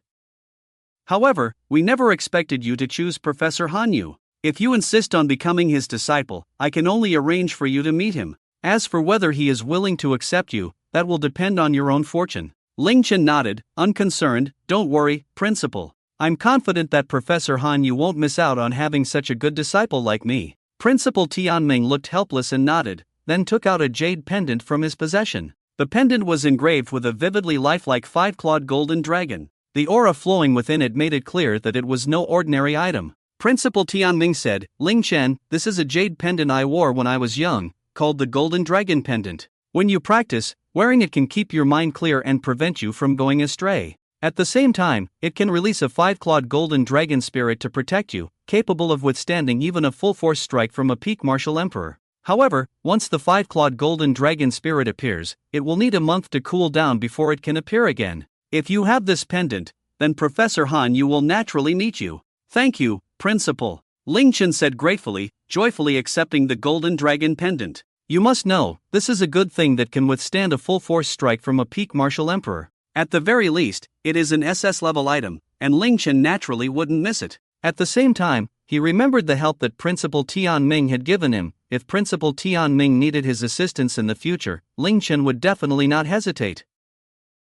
Speaker 1: However, we never expected you to choose Professor Hanyu. If you insist on becoming his disciple, I can only arrange for you to meet him. As for whether he is willing to accept you, that will depend on your own fortune." Ling Chen nodded, unconcerned. "Don't worry, Principal. I'm confident that Professor Hanyu won't miss out on having such a good disciple like me." Principal Tianming looked helpless and nodded, then took out a jade pendant from his possession. The pendant was engraved with a vividly lifelike 5-clawed golden dragon. The aura flowing within it made it clear that it was no ordinary item. Principal Tianming said, "Ling Chen, this is a jade pendant I wore when I was young, called the Golden Dragon Pendant. When you practice, wearing it can keep your mind clear and prevent you from going astray. At the same time, it can release a 5-clawed golden dragon spirit to protect you, capable of withstanding even a full-force strike from a peak martial emperor. However, once the 5-clawed golden dragon spirit appears, it will need a month to cool down before it can appear again. If you have this pendant, then Professor Hanyu will naturally meet you." "Thank you, Principal," Ling Chen said gratefully, joyfully accepting the golden dragon pendant. "You must know, this is a good thing that can withstand a full-force strike from a peak martial emperor. At the very least, it is an SS level item, and Ling Chen naturally wouldn't miss it. At the same time, he remembered the help that Principal Tianming had given him. If Principal Tianming needed his assistance in the future, Ling Chen would definitely not hesitate.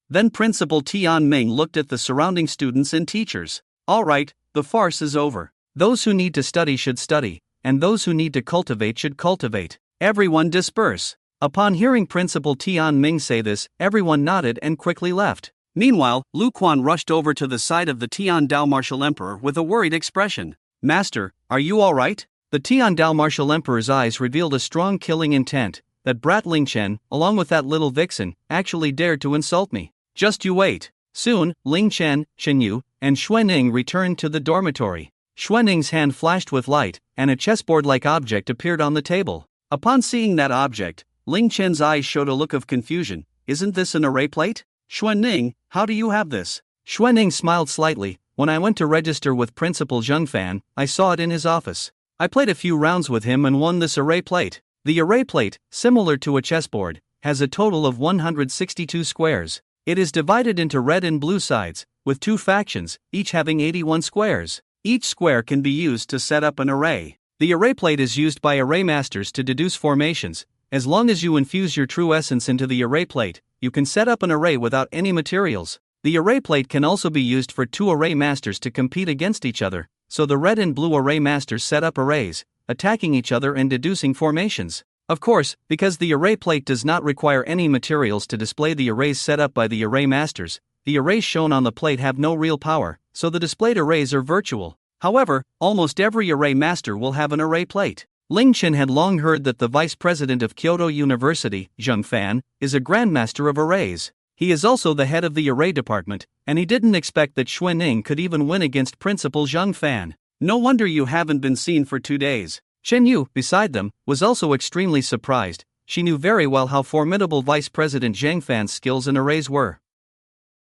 Speaker 1: Then Principal Tianming looked at the surrounding students and teachers. Alright, the farce is over. Those who need to study should study, and those who need to cultivate should cultivate. Everyone disperse. Upon hearing Principal Tianming say this, everyone nodded and quickly left. Meanwhile, Lu Quan rushed over to the side of the Tiandao Martial Emperor with a worried expression. Master, are you alright? The Tiandao Martial Emperor's eyes revealed a strong killing intent. That brat Ling Chen, along with that little vixen, actually dared to insult me. Just you wait. Soon, Ling Chen, Shen Yu, and Xuanning returned to the dormitory. Xuanning's hand flashed with light, and a chessboard-like object appeared on the table. Upon seeing that object, Ling Chen's eyes showed a look of confusion. Isn't this an array plate? Xuanning, how do you have this? Xuanning smiled slightly. When I went to register with Principal Zheng Fan, I saw it in his office. I played a few rounds with him and won this array plate. The array plate, similar to a chessboard, has a total of 162 squares. It is divided into red and blue sides, with 2 factions, each having 81 squares. Each square can be used to set up an array. The array plate is used by array masters to deduce formations. As long as you infuse your true essence into the array plate, you can set up an array without any materials. The array plate can also be used for 2 array masters to compete against each other, so the red and blue array masters set up arrays, attacking each other and deducing formations. Of course, because the array plate does not require any materials to display the arrays set up by the array masters, the arrays shown on the plate have no real power, so the displayed arrays are virtual. However, almost every array master will have an array plate. Ling Chen had long heard that the vice president of Kyoto University, Zheng Fan, is a grandmaster of arrays. He is also the head of the array department, and he didn't expect that Xuanning could even win against Principal Zheng Fan. No wonder you haven't been seen for 2 days. Shen Yu, beside them, was also extremely surprised. She knew very well how formidable Vice President Zheng Fan's skills in arrays were.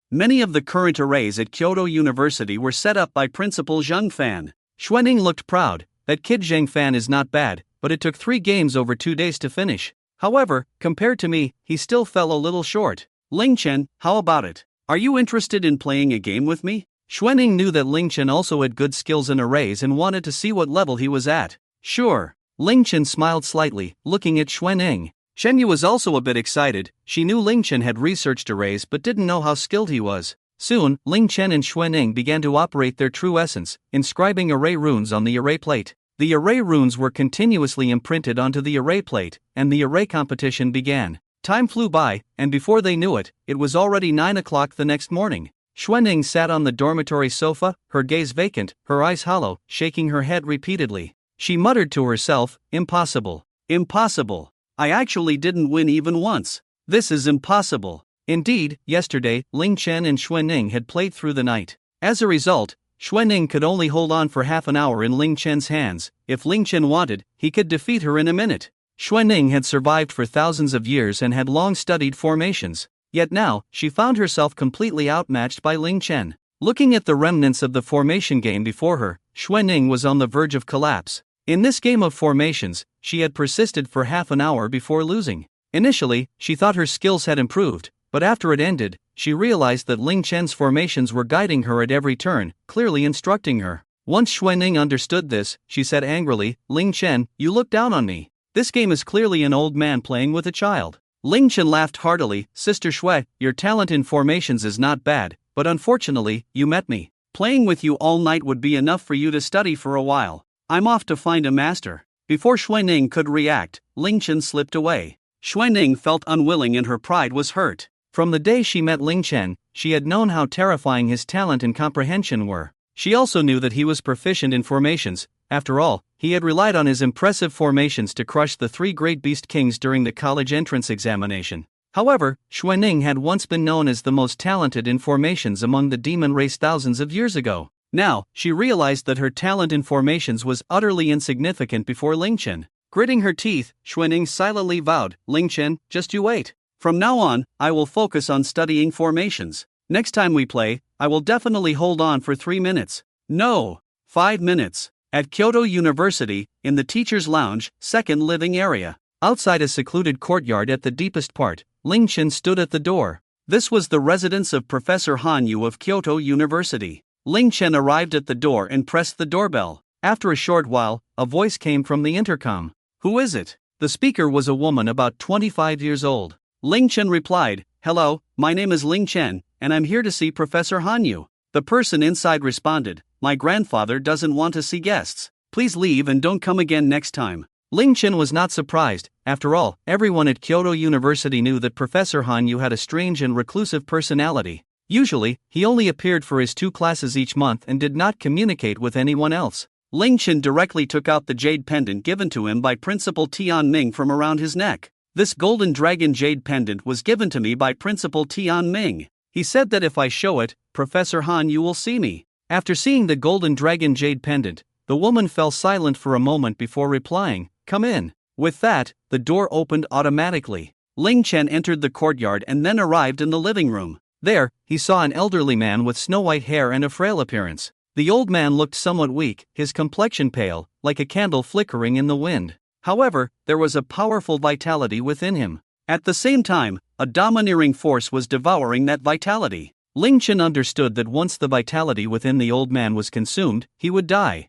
Speaker 1: Many of the current arrays at Kyoto University were set up by Principal Zheng Fan. Xuanning looked proud. That kid Zheng Fan is not bad, but it took 3 games over 2 days to finish. However, compared to me, he still fell a little short. Ling Chen, how about it? Are you interested in playing a game with me? Xuanning knew that Ling Chen also had good skills in arrays and wanted to see what level he was at. Sure. Ling Chen smiled slightly, looking at Xuanning. Shen Yu was also a bit excited. She knew Ling Chen had researched arrays but didn't know how skilled he was. Soon, Ling Chen and Xuanning began to operate their true essence, inscribing array runes on the array plate. The array runes were continuously imprinted onto the array plate, and the array competition began. Time flew by, and before they knew it, it was already 9 o'clock the next morning. Xuanning sat on the dormitory sofa, her gaze vacant, her eyes hollow, shaking her head repeatedly. She muttered to herself, impossible. Impossible. I actually didn't win even once. This is impossible. Indeed, yesterday, Ling Chen and Xuanning had played through the night. As a result, Xuanning could only hold on for half an hour in Ling Chen's hands. If Ling Chen wanted, he could defeat her in a minute. Xuanning had survived for thousands of years and had long studied formations. Yet now, she found herself completely outmatched by Ling Chen. Looking at the remnants of the formation game before her, Xuanning was on the verge of collapse. In this game of formations, she had persisted for half an hour before losing. Initially, she thought her skills had improved, but after it ended, she realized that Ling Chen's formations were guiding her at every turn, clearly instructing her. Once Xuanning understood this, she said angrily, Ling Chen, you look down on me. This game is clearly an old man playing with a child. Ling Chen laughed heartily, Sister Shui, your talent in formations is not bad, but unfortunately, you met me. Playing with you all night would be enough for you to study for a while. I'm off to find a master. Before Xuanning could react, Ling Chen slipped away. Xuanning felt unwilling and her pride was hurt. From the day she met Ling Chen, she had known how terrifying his talent and comprehension were. She also knew that he was proficient in formations. After all, he had relied on his impressive formations to crush the 3 great beast kings during the college entrance examination. However, Xuanning had once been known as the most talented in formations among the demon race thousands of years ago. Now, she realized that her talent in formations was utterly insignificant before Ling Chen. Gritting her teeth, Xuanning silently vowed, Ling Chen, just you wait. From now on, I will focus on studying formations. Next time we play, I will definitely hold on for 3 minutes. No, 5 minutes. At Kyoto University, in the teacher's lounge, second living area. Outside a secluded courtyard at the deepest part, Ling Chen stood at the door. This was the residence of Professor Han Yu of Kyoto University. Ling Chen arrived at the door and pressed the doorbell. After a short while, a voice came from the intercom. "Who is it?" The speaker was a woman about 25 years old. Ling Chen replied, "Hello, my name is Ling Chen, and I'm here to see Professor Han Yu." The person inside responded, "My grandfather doesn't want to see guests. Please leave and don't come again next time." Ling Chen was not surprised. After all, everyone at Kyoto University knew that Professor Han Yu had a strange and reclusive personality. Usually, he only appeared for his 2 classes each month and did not communicate with anyone else. Ling Chen directly took out the jade pendant given to him by Principal Tian Ming from around his neck. "This golden dragon jade pendant was given to me by Principal Tian Ming. He said that if I show it, Professor Han Yu will see me." After seeing the golden dragon jade pendant, the woman fell silent for a moment before replying, "Come in." With that, the door opened automatically. Ling Chen entered the courtyard and then arrived in the living room. There, he saw an elderly man with snow-white hair and a frail appearance. The old man looked somewhat weak, his complexion pale, like a candle flickering in the wind. However, there was a powerful vitality within him. At the same time, a domineering force was devouring that vitality. Ling Chen understood that once the vitality within the old man was consumed, he would die.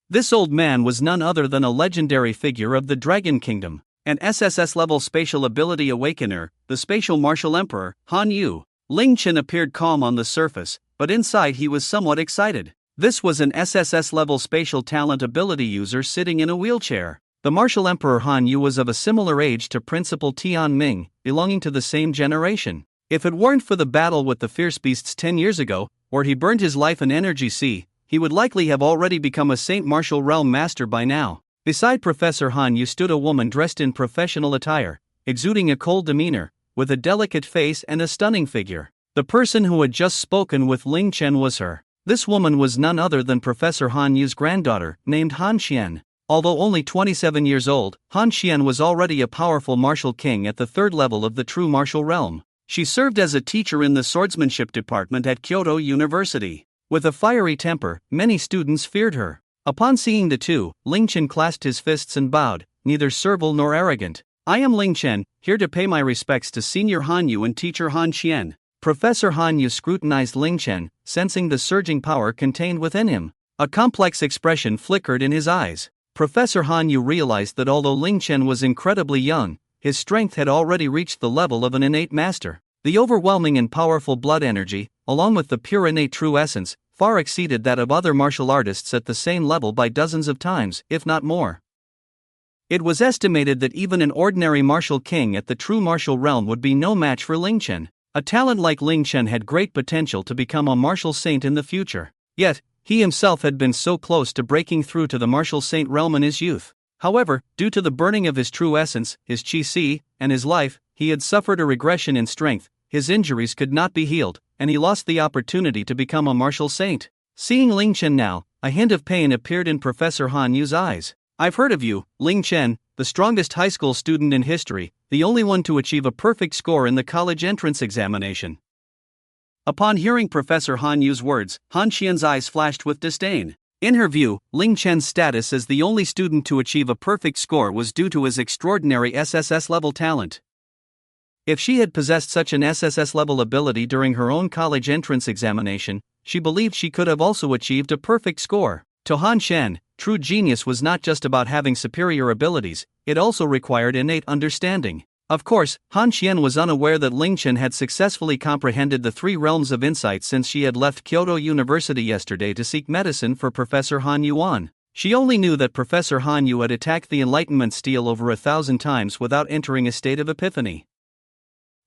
Speaker 1: This old man was none other than a legendary figure of the Dragon Kingdom, an SSS-level spatial ability awakener, the spatial martial emperor, Han Yu. Ling Chen appeared calm on the surface, but inside he was somewhat excited. This was an SSS-level spatial talent ability user sitting in a wheelchair. The martial emperor Han Yu was of a similar age to Principal Tian Ming, belonging to the same generation. If it weren't for the battle with the fierce beasts 10 years ago, where he burned his life in energy sea, he would likely have already become a Saint Martial Realm master by now. Beside Professor Han Yu stood a woman dressed in professional attire, exuding a cold demeanor, with a delicate face and a stunning figure. The person who had just spoken with Ling Chen was her. This woman was none other than Professor Han Yu's granddaughter, named Han Xian. Although only 27 years old, Han Xian was already a powerful martial king at the 3rd level of the true martial realm. She served as a teacher in the swordsmanship department at Kyoto University. With a fiery temper, many students feared her. Upon seeing the two, Ling Chen clasped his fists and bowed, neither servile nor arrogant. "I am Ling Chen, here to pay my respects to Senior Han Yu and Teacher Han Xian." Professor Han Yu scrutinized Ling Chen, sensing the surging power contained within him. A complex expression flickered in his eyes. Professor Han Yu realized that although Ling Chen was incredibly young, his strength had already reached the level of an innate master. The overwhelming and powerful blood energy, along with the pure innate true essence, far exceeded that of other martial artists at the same level by dozens of times, if not more. It was estimated that even an ordinary martial king at the true martial realm would be no match for Ling Chen. A talent like Ling Chen had great potential to become a martial saint in the future. Yet, he himself had been so close to breaking through to the martial saint realm in his youth. However, due to the burning of his true essence, his qi, and his life, he had suffered a regression in strength. His injuries could not be healed, and he lost the opportunity to become a martial saint. Seeing Ling Chen now, a hint of pain appeared in Professor Han Yu's eyes. "I've heard of you, Ling Chen, the strongest high school student in history, the only one to achieve a perfect score in the college entrance examination." Upon hearing Professor Han Yu's words, Han Xian's eyes flashed with disdain. In her view, Ling Chen's status as the only student to achieve a perfect score was due to his extraordinary SSS-level talent. If she had possessed such an SSS-level ability during her own college entrance examination, she believed she could have also achieved a perfect score. To Han Xian, true genius was not just about having superior abilities, it also required innate understanding. Of course, Han Xian was unaware that Ling Chen had successfully comprehended the 3 realms of insight since she had left Kyoto University yesterday to seek medicine for Professor Han Yuan. She only knew that Professor Han Yu had attacked the Enlightenment steel over 1,000 times without entering a state of epiphany.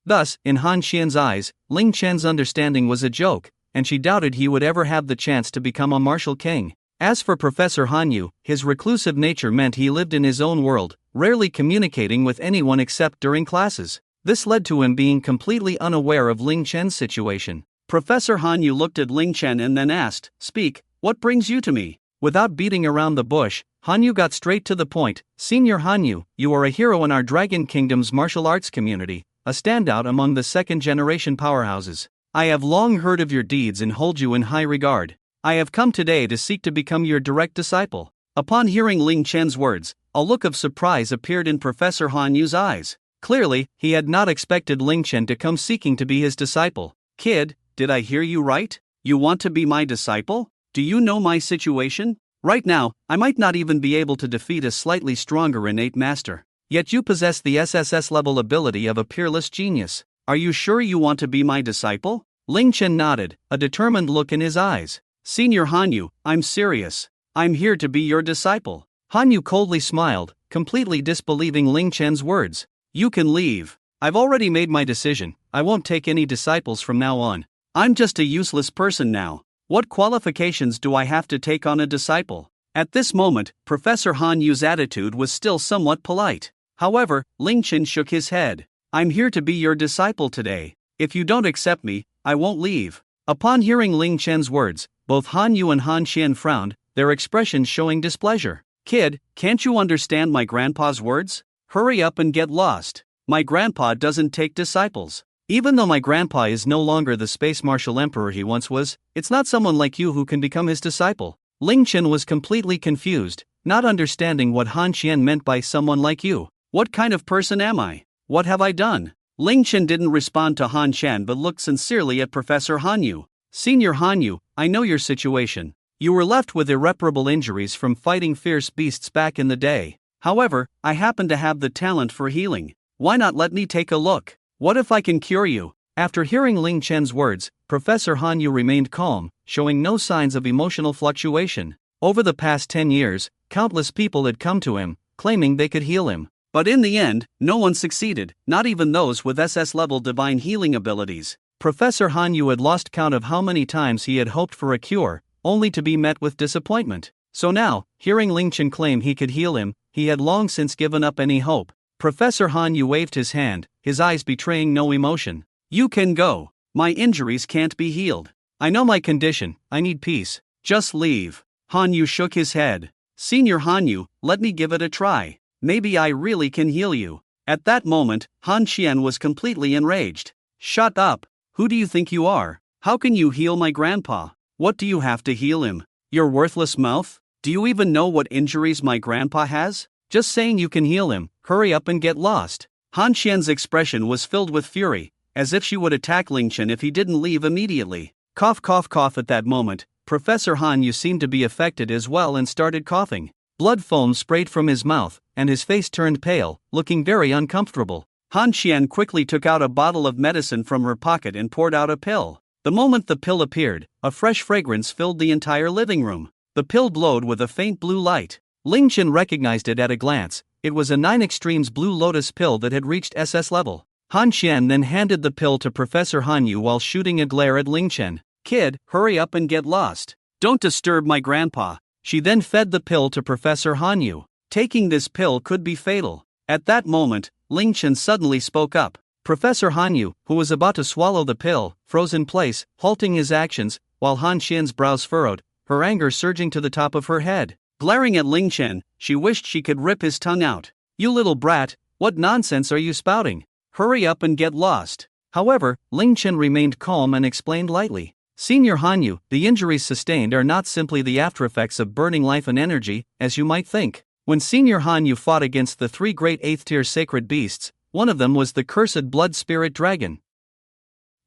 Speaker 1: Thus, in Han Xian's eyes, Ling Chen's understanding was a joke, and she doubted he would ever have the chance to become a martial king. As for Professor Han Yu, his reclusive nature meant he lived in his own world, rarely communicating with anyone except during classes. This led to him being completely unaware of Ling Chen's situation. Professor Han Yu looked at Ling Chen and then asked, "Speak, what brings you to me?" Without beating around the bush, Han Yu got straight to the point. "Senior Han Yu, you are a hero in our Dragon Kingdom's martial arts community, a standout among the second-generation powerhouses. I have long heard of your deeds and hold you in high regard. I have come today to seek to become your direct disciple." Upon hearing Ling Chen's words, a look of surprise appeared in Professor Han Yu's eyes. Clearly, he had not expected Ling Chen to come seeking to be his disciple. "Kid, did I hear you right? You want to be my disciple? Do you know my situation?" Right now, I might not even be able to defeat a slightly stronger innate master. Yet you possess the SSS level ability of a peerless genius. Are you sure you want to be my disciple? Ling Chen nodded, a determined look in his eyes. Senior Hanyu, I'm serious. I'm here to be your disciple. Hanyu coldly smiled, completely disbelieving Ling Chen's words. You can leave. I've already made my decision. I won't take any disciples from now on. I'm just a useless person now. What qualifications do I have to take on a disciple? At this moment, Professor Hanyu's attitude was still somewhat polite. However, Ling Chen shook his head. I'm here to be your disciple today. If you don't accept me, I won't leave. Upon hearing Ling Chen's words, both Han Yu and Han Xian frowned, their expressions showing displeasure. Kid, can't you understand my grandpa's words? Hurry up and get lost. My grandpa doesn't take disciples. Even though my grandpa is no longer the space martial emperor he once was, it's not someone like you who can become his disciple. Ling Chen was completely confused, not understanding what Han Xian meant by someone like you. What kind of person am I? What have I done? Ling Chen didn't respond to Han Xian but looked sincerely at Professor Hanyu. Senior Hanyu, I know your situation. You were left with irreparable injuries from fighting fierce beasts back in the day. However, I happen to have the talent for healing. Why not let me take a look? What if I can cure you? After hearing Ling Chen's words, Professor Hanyu remained calm, showing no signs of emotional fluctuation. Over the past 10 years, countless people had come to him, claiming they could heal him. But in the end, no one succeeded, not even those with SS-level divine healing abilities. Professor Hanyu had lost count of how many times he had hoped for a cure, only to be met with disappointment. So now, hearing Ling Chen claim he could heal him, he had long since given up any hope. Professor Hanyu waved his hand, his eyes betraying no emotion. You can go. My injuries can't be healed. I know my condition, I need peace. Just leave. Hanyu shook his head. Senior Hanyu, let me give it a try. Maybe I really can heal you. At that moment, Han Xian was completely enraged. Shut up. Who do you think you are? How can you heal my grandpa? What do you have to heal him? Your worthless mouth? Do you even know what injuries my grandpa has? Just saying you can heal him, hurry up and get lost. Han Xian's expression was filled with fury, as if she would attack Ling Chen if he didn't leave immediately. Cough cough cough. At that moment, Professor Hanyu seemed to be affected as well and started coughing. Blood foam sprayed from his mouth, and his face turned pale, looking very uncomfortable. Han Xian quickly took out a bottle of medicine from her pocket and poured out a pill. The moment the pill appeared, a fresh fragrance filled the entire living room. The pill glowed with a faint blue light. Ling Chen recognized it at a glance. It was a 9 Extremes Blue Lotus pill that had reached SS level. Han Xian then handed the pill to Professor Hanyu while shooting a glare at Ling Chen. Kid, hurry up and get lost. Don't disturb my grandpa. She then fed the pill to Professor Hanyu. Taking this pill could be fatal. At that moment, Ling Chen suddenly spoke up. Professor Hanyu, who was about to swallow the pill, froze in place, halting his actions, while Han Xian's brows furrowed, her anger surging to the top of her head. Glaring at Ling Chen, she wished she could rip his tongue out. You little brat, what nonsense are you spouting? Hurry up and get lost. However, Ling Chen remained calm and explained lightly. Senior Hanyu, the injuries sustained are not simply the aftereffects of burning life and energy, as you might think. When Senior Hanyu fought against the 3 great 8th-tier sacred beasts, one of them was the cursed blood spirit dragon.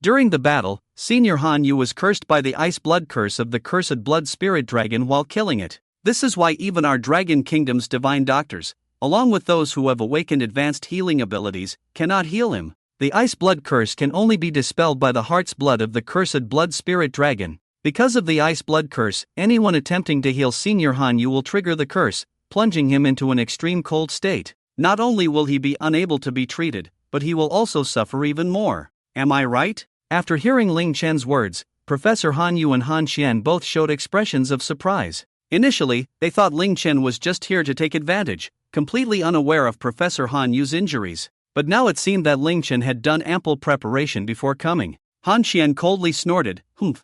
Speaker 1: During the battle, Senior Hanyu was cursed by the ice blood curse of the cursed blood spirit dragon while killing it. This is why even our Dragon Kingdom's divine doctors, along with those who have awakened advanced healing abilities, cannot heal him. The ice blood curse can only be dispelled by the heart's blood of the cursed blood spirit dragon. Because of the ice blood curse, anyone attempting to heal Senior Hanyu will trigger the curse, plunging him into an extreme cold state. Not only will he be unable to be treated, but he will also suffer even more. Am I right? After hearing Ling Chen's words, Professor Hanyu and Han Xian both showed expressions of surprise. Initially, they thought Ling Chen was just here to take advantage, completely unaware of Professor Hanyu's injuries. But now it seemed that Ling Chen had done ample preparation before coming. Han Xian coldly snorted,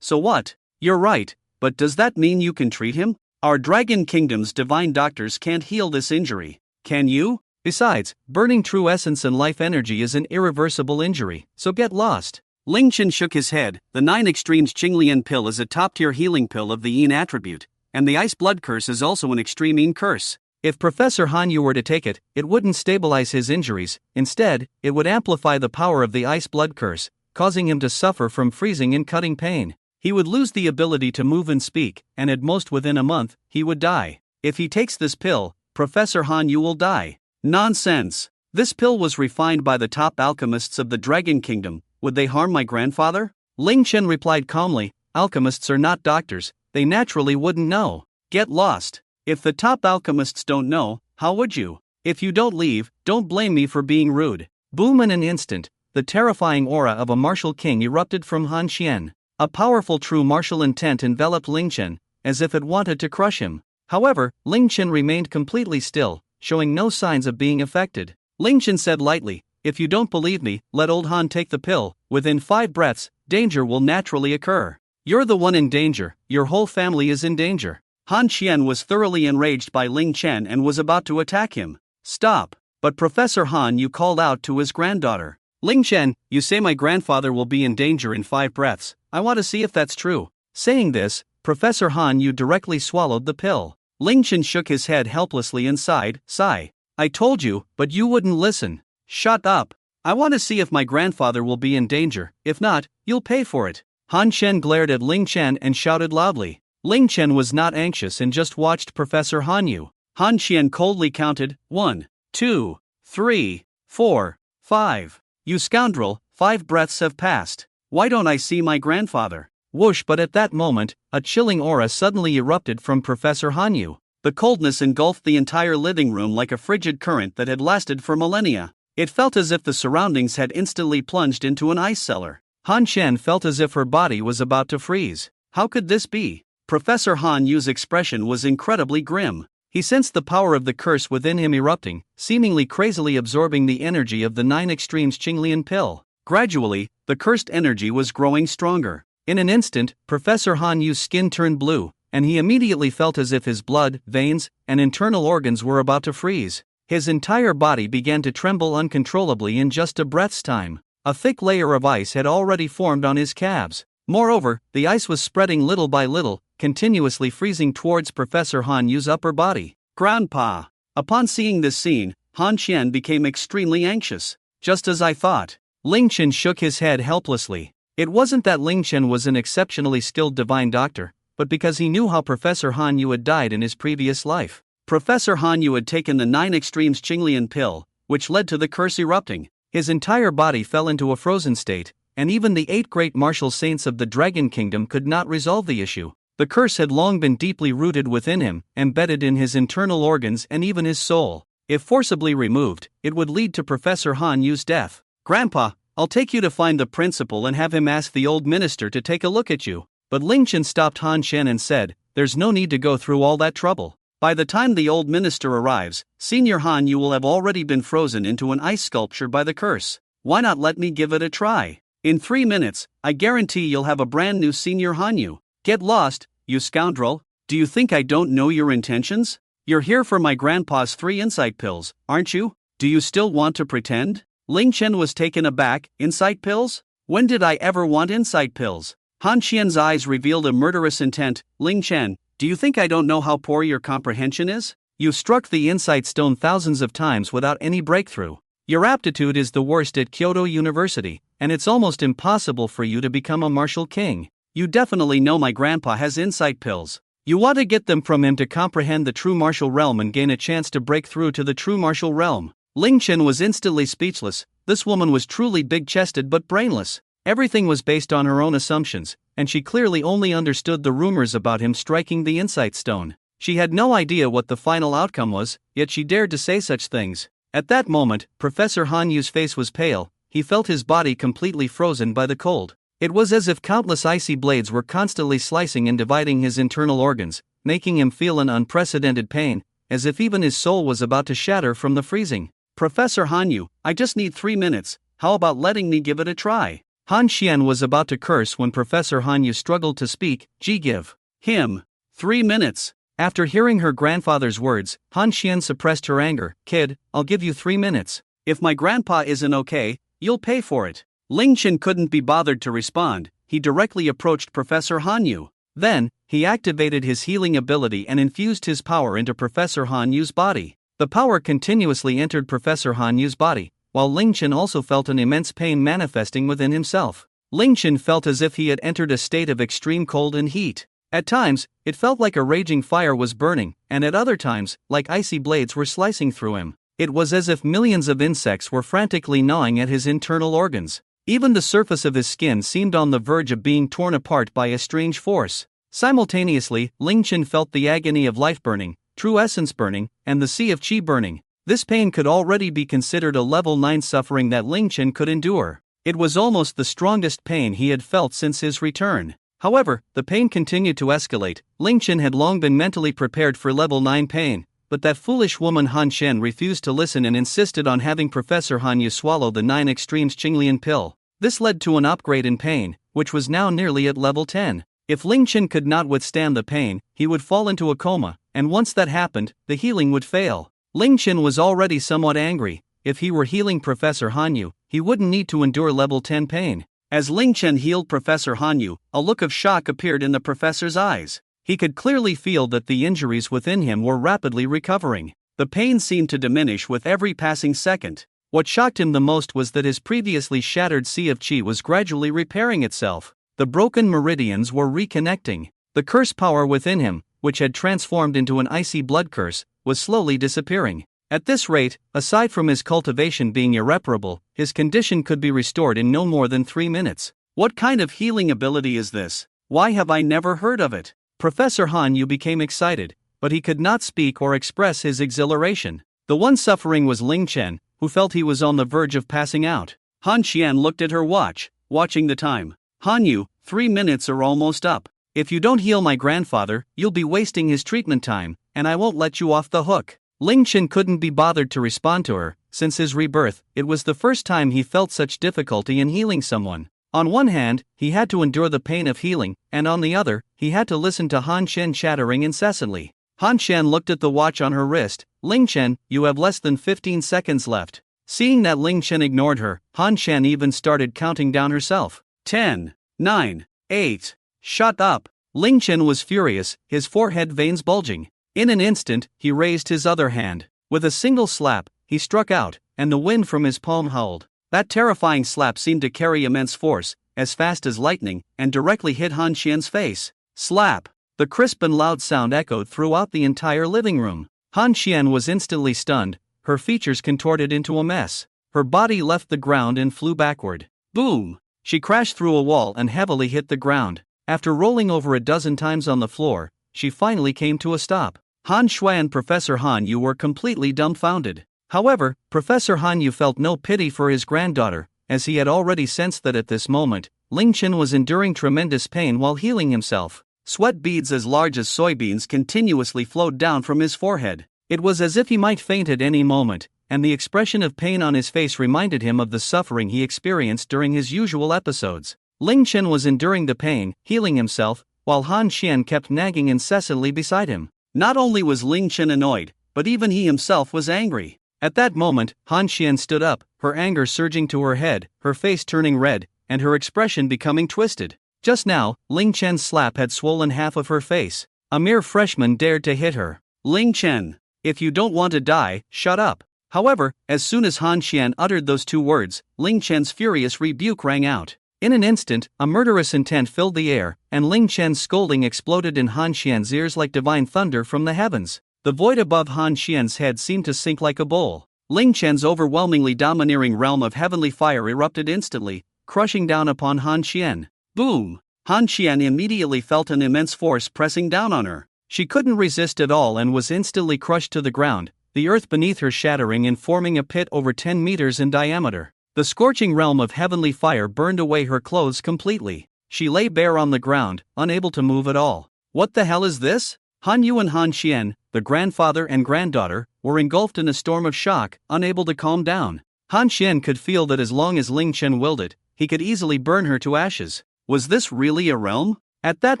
Speaker 1: so what? You're right, but does that mean you can treat him? Our Dragon Kingdom's divine doctors can't heal this injury. Can you? Besides, burning true essence and life energy is an irreversible injury, so get lost. Ling Chen shook his head. The 9 Extremes Qinglian pill is a top-tier healing pill of the Yin attribute, and the ice blood curse is also an extreme Yin curse. If Professor Hanyu were to take it, it wouldn't stabilize his injuries. Instead, it would amplify the power of the ice blood curse, causing him to suffer from freezing and cutting pain. He would lose the ability to move and speak, and at most within a month, he would die. If he takes this pill, Professor Han Yu will die. Nonsense! This pill was refined by the top alchemists of the Dragon Kingdom. Would they harm my grandfather? Ling Chen replied calmly, alchemists are not doctors, they naturally wouldn't know. Get lost. If the top alchemists don't know, how would you? If you don't leave, don't blame me for being rude. Boom! In an instant, the terrifying aura of a martial king erupted from Han Xian. A powerful true martial intent enveloped Ling Chen, as if it wanted to crush him. However, Ling Chen remained completely still, showing no signs of being affected. Ling Chen said lightly, if you don't believe me, let old Han take the pill. Within 5 breaths, danger will naturally occur. You're the one in danger, your whole family is in danger. Han Xian was thoroughly enraged by Ling Chen and was about to attack him. Stop! But Professor Han Yu called out to his granddaughter. Ling Chen, you say my grandfather will be in danger in 5 breaths. I want to see if that's true. Saying this, Professor Han Yu directly swallowed the pill. Ling Chen shook his head helplessly and sighed, sigh. I told you, but you wouldn't listen. Shut up. I want to see if my grandfather will be in danger. If not, you'll pay for it. Han Chen glared at Ling Chen and shouted loudly. Ling Chen was not anxious and just watched Professor Han Yu. Han Chen coldly counted, 1, 2, 3, 4, 5. You scoundrel, 5 breaths have passed. Why don't I see my grandfather? Whoosh! But at that moment, a chilling aura suddenly erupted from Professor Han Yu. The coldness engulfed the entire living room like a frigid current that had lasted for millennia. It felt as if the surroundings had instantly plunged into an ice cellar. Han Chen felt as if her body was about to freeze. How could this be? Professor Han Yu's expression was incredibly grim. He sensed the power of the curse within him erupting, seemingly crazily absorbing the energy of the 9 extremes Qinglian pill. Gradually, the cursed energy was growing stronger. In an instant, Professor Han Yu's skin turned blue, and he immediately felt as if his blood, veins, and internal organs were about to freeze. His entire body began to tremble uncontrollably in just a breath's time. A thick layer of ice had already formed on his calves. Moreover, the ice was spreading little by little, continuously freezing towards Professor Han Yu's upper body. Grandpa! Upon seeing this scene, Han Qian became extremely anxious. Just as I thought. Ling Chen shook his head helplessly. It wasn't that Ling Chen was an exceptionally skilled divine doctor, but because he knew how Professor Han Yu had died in his previous life. Professor Han Yu had taken the 9 extremes Qinglian pill, which led to the curse erupting. His entire body fell into a frozen state, and even the 8 great martial saints of the Dragon Kingdom could not resolve the issue. The curse had long been deeply rooted within him, embedded in his internal organs and even his soul. If forcibly removed, it would lead to Professor Han Yu's death. Grandpa, I'll take you to find the principal and have him ask the old minister to take a look at you. But Ling Chen stopped Han Chen and said, there's no need to go through all that trouble. By the time the old minister arrives, Senior Han Yu will have already been frozen into an ice sculpture by the curse. Why not let me give it a try? In 3 minutes, I guarantee you'll have a brand new Senior Han Yu. Get lost, you scoundrel. Do you think I don't know your intentions? You're here for my grandpa's 3 insight pills, aren't you? Do you still want to pretend? Ling Chen was taken aback. Insight pills? When did I ever want insight pills? Han Qian's eyes revealed a murderous intent. Ling Chen, do you think I don't know how poor your comprehension is? You struck the insight stone thousands of times without any breakthrough. Your aptitude is the worst at Kyoto University, and it's almost impossible for you to become a martial king. You definitely know my grandpa has insight pills. You want to get them from him to comprehend the true martial realm and gain a chance to break through to the true martial realm. Ling Chen was instantly speechless. This woman was truly big-chested but brainless. Everything was based on her own assumptions, and she clearly only understood the rumors about him striking the insight stone. She had no idea what the final outcome was, yet she dared to say such things. At that moment, Professor Han Yu's face was pale. He felt his body completely frozen by the cold. It was as if countless icy blades were constantly slicing and dividing his internal organs, making him feel an unprecedented pain, as if even his soul was about to shatter from the freezing. Professor Han Yu, I just need 3 minutes, how about letting me give it a try? Han Qian was about to curse when Professor Han Yu struggled to speak. Give him 3 minutes. After hearing her grandfather's words, Han Qian suppressed her anger. Kid, I'll give you 3 minutes. If my grandpa isn't okay, you'll pay for it. Ling Chen couldn't be bothered to respond. He directly approached Professor Han Yu. Then, he activated his healing ability and infused his power into Professor Han Yu's body. The power continuously entered Professor Han Yu's body, while Ling Chen also felt an immense pain manifesting within himself. Ling Chen felt as if he had entered a state of extreme cold and heat. At times, it felt like a raging fire was burning, and at other times, like icy blades were slicing through him. It was as if millions of insects were frantically gnawing at his internal organs. Even the surface of his skin seemed on the verge of being torn apart by a strange force. Simultaneously, Ling Chen felt the agony of life burning, true essence burning, and the sea of qi burning. This pain could already be considered a level 9 suffering that Ling Chen could endure. It was almost the strongest pain he had felt since his return. However, the pain continued to escalate. Ling Chen had long been mentally prepared for level 9 pain, but that foolish woman Han Shen refused to listen and insisted on having Professor Han Yu swallow the 9 extremes Qinglian pill. This led to an upgrade in pain, which was now nearly at level 10. If Ling Chen could not withstand the pain, he would fall into a coma, and once that happened, the healing would fail. Ling Chen was already somewhat angry. If he were healing Professor Han Yu, he wouldn't need to endure level 10 pain. As Ling Chen healed Professor Han Yu, a look of shock appeared in the professor's eyes. He could clearly feel that the injuries within him were rapidly recovering. The pain seemed to diminish with every passing second. What shocked him the most was that his previously shattered sea of qi was gradually repairing itself. The broken meridians were reconnecting. The curse power within him, which had transformed into an icy blood curse, was slowly disappearing. At this rate, aside from his cultivation being irreparable, his condition could be restored in no more than 3 minutes. What kind of healing ability is this? Why have I never heard of it? Professor Han Yu became excited, but he could not speak or express his exhilaration. The one suffering was Ling Chen, who felt he was on the verge of passing out. Han Xian looked at her watch, watching the time. Han Yu, 3 minutes are almost up. If you don't heal my grandfather, you'll be wasting his treatment time, and I won't let you off the hook. Ling Chen couldn't be bothered to respond to her. Since his rebirth, it was the first time he felt such difficulty in healing someone. On one hand, he had to endure the pain of healing, and on the other, he had to listen to Han Shen chattering incessantly. Han Shen looked at the watch on her wrist. Ling Chen, you have less than 15 seconds left. Seeing that Ling Chen ignored her, Han Shen even started counting down herself. 10, 9, 8. Shut up. Ling Chen was furious, his forehead veins bulging. In an instant, he raised his other hand. With a single slap, he struck out, and the wind from his palm howled. That terrifying slap seemed to carry immense force, as fast as lightning, and directly hit Han Xian's face. Slap! The crisp and loud sound echoed throughout the entire living room. Han Xian was instantly stunned, her features contorted into a mess. Her body left the ground and flew backward. Boom! She crashed through a wall and heavily hit the ground. After rolling over a dozen times on the floor, she finally came to a stop. Han Shui and Professor Han Yu were completely dumbfounded. However, Professor Han Yu felt no pity for his granddaughter, as he had already sensed that at this moment, Ling Chen was enduring tremendous pain while healing himself. Sweat beads as large as soybeans continuously flowed down from his forehead. It was as if he might faint at any moment, and the expression of pain on his face reminded him of the suffering he experienced during his usual episodes. Ling Chen was enduring the pain, healing himself, while Han Xian kept nagging incessantly beside him. Not only was Ling Chen annoyed, but even he himself was angry. At that moment, Han Xian stood up, her anger surging to her head, her face turning red, and her expression becoming twisted. Just now, Ling Chen's slap had swollen half of her face. A mere freshman dared to hit her. Ling Chen, if you don't want to die, shut up. However, as soon as Han Xian uttered those 2 words, Ling Chen's furious rebuke rang out. In an instant, a murderous intent filled the air, and Ling Chen's scolding exploded in Han Xian's ears like divine thunder from the heavens. The void above Han Xian's head seemed to sink like a bowl. Ling Chen's overwhelmingly domineering realm of heavenly fire erupted instantly, crushing down upon Han Xian. Boom! Han Xian immediately felt an immense force pressing down on her. She couldn't resist at all and was instantly crushed to the ground, the earth beneath her shattering and forming a pit over 10 meters in diameter. The scorching realm of heavenly fire burned away her clothes completely. She lay bare on the ground, unable to move at all. What the hell is this? Han Yu and Han Xian, the grandfather and granddaughter, were engulfed in a storm of shock, unable to calm down. Han Xian could feel that as long as Ling Chen willed it, he could easily burn her to ashes. Was this really a realm? At that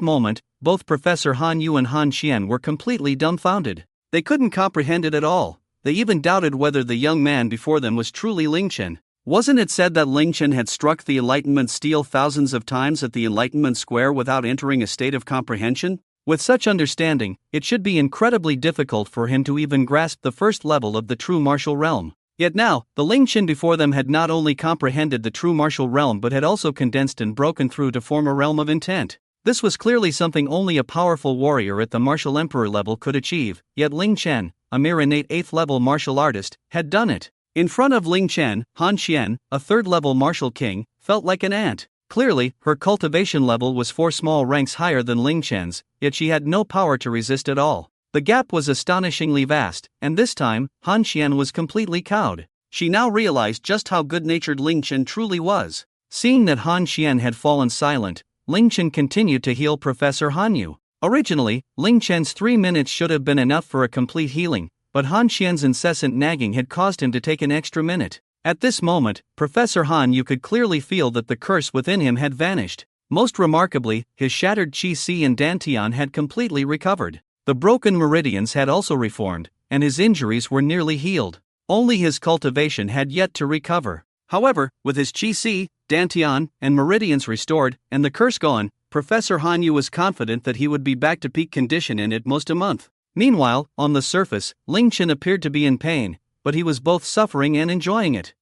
Speaker 1: moment, both Professor Han Yu and Han Xian were completely dumbfounded. They couldn't comprehend it at all. They even doubted whether the young man before them was truly Ling Chen. Wasn't it said that Ling Chen had struck the Enlightenment steel thousands of times at the Enlightenment Square without entering a state of comprehension? With such understanding, it should be incredibly difficult for him to even grasp the first level of the true martial realm. Yet now, the Ling Chen before them had not only comprehended the true martial realm but had also condensed and broken through to form a realm of intent. This was clearly something only a powerful warrior at the martial emperor level could achieve, yet Ling Chen, a mere innate 8th level martial artist, had done it. In front of Ling Chen, Han Xian, a 3rd level martial king, felt like an ant. Clearly, her cultivation level was 4 small ranks higher than Ling Chen's, yet she had no power to resist at all. The gap was astonishingly vast, and this time, Han Xian was completely cowed. She now realized just how good-natured Ling Chen truly was. Seeing that Han Xian had fallen silent, Ling Chen continued to heal Professor Han Yu. Originally, Ling Chen's 3 minutes should have been enough for a complete healing, but Han Xian's incessant nagging had caused him to take an extra minute. At this moment, Professor Han Yu could clearly feel that the curse within him had vanished. Most remarkably, his shattered Qi and Dantian had completely recovered. The broken meridians had also reformed, and his injuries were nearly healed. Only his cultivation had yet to recover. However, with his Qi, Dantian, and meridians restored, and the curse gone, Professor Han Yu was confident that he would be back to peak condition in at most a month. Meanwhile, on the surface, Ling Chen appeared to be in pain, but he was both suffering and enjoying it.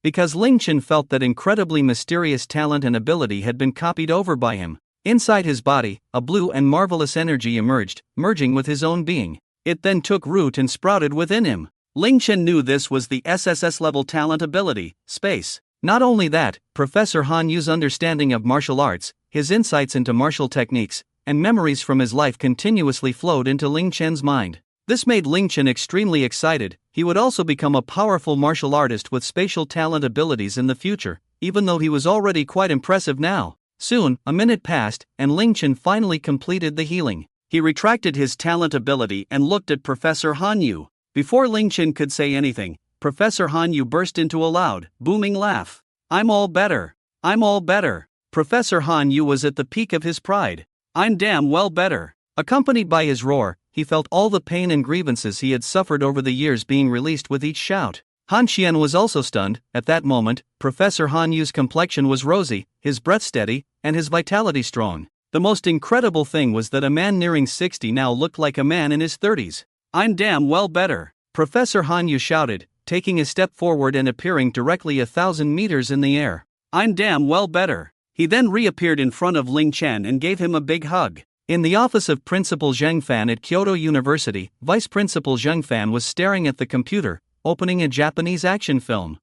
Speaker 1: Because Ling Chen felt that incredibly mysterious talent and ability had been copied over by him. Inside his body, a blue and marvelous energy emerged, merging with his own being. It then took root and sprouted within him. Ling Chen knew this was the SSSS-level talent ability, space. Not only that, Professor Han Yu's understanding of martial arts, his insights into martial techniques, and memories from his life continuously flowed into Ling Chen's mind. This made Ling Chen extremely excited. He would also become a powerful martial artist with spatial talent abilities in the future, even though he was already quite impressive now. Soon, a minute passed, and Ling Chen finally completed the healing. He retracted his talent ability and looked at Professor Han Yu. Before Ling Chen could say anything, Professor Han Yu burst into a loud, booming laugh. "I'm all better. I'm all better." Professor Han Yu was at the peak of his pride. "I'm damn well better." Accompanied by his roar, he felt all the pain and grievances he had suffered over the years being released with each shout. Han Xian was also stunned. At that moment, Professor Han Yu's complexion was rosy, his breath steady, and his vitality strong. The most incredible thing was that a man nearing 60 now looked like a man in his 30s. "I'm damn well better," Professor Han Yu shouted, taking a step forward and appearing directly 1,000 meters in the air. "I'm damn well better." He then reappeared in front of Ling Chen and gave him a big hug. In the office of Principal Zheng Fan at Kyoto University, Vice Principal Zheng Fan was staring at the computer, opening a Japanese action film.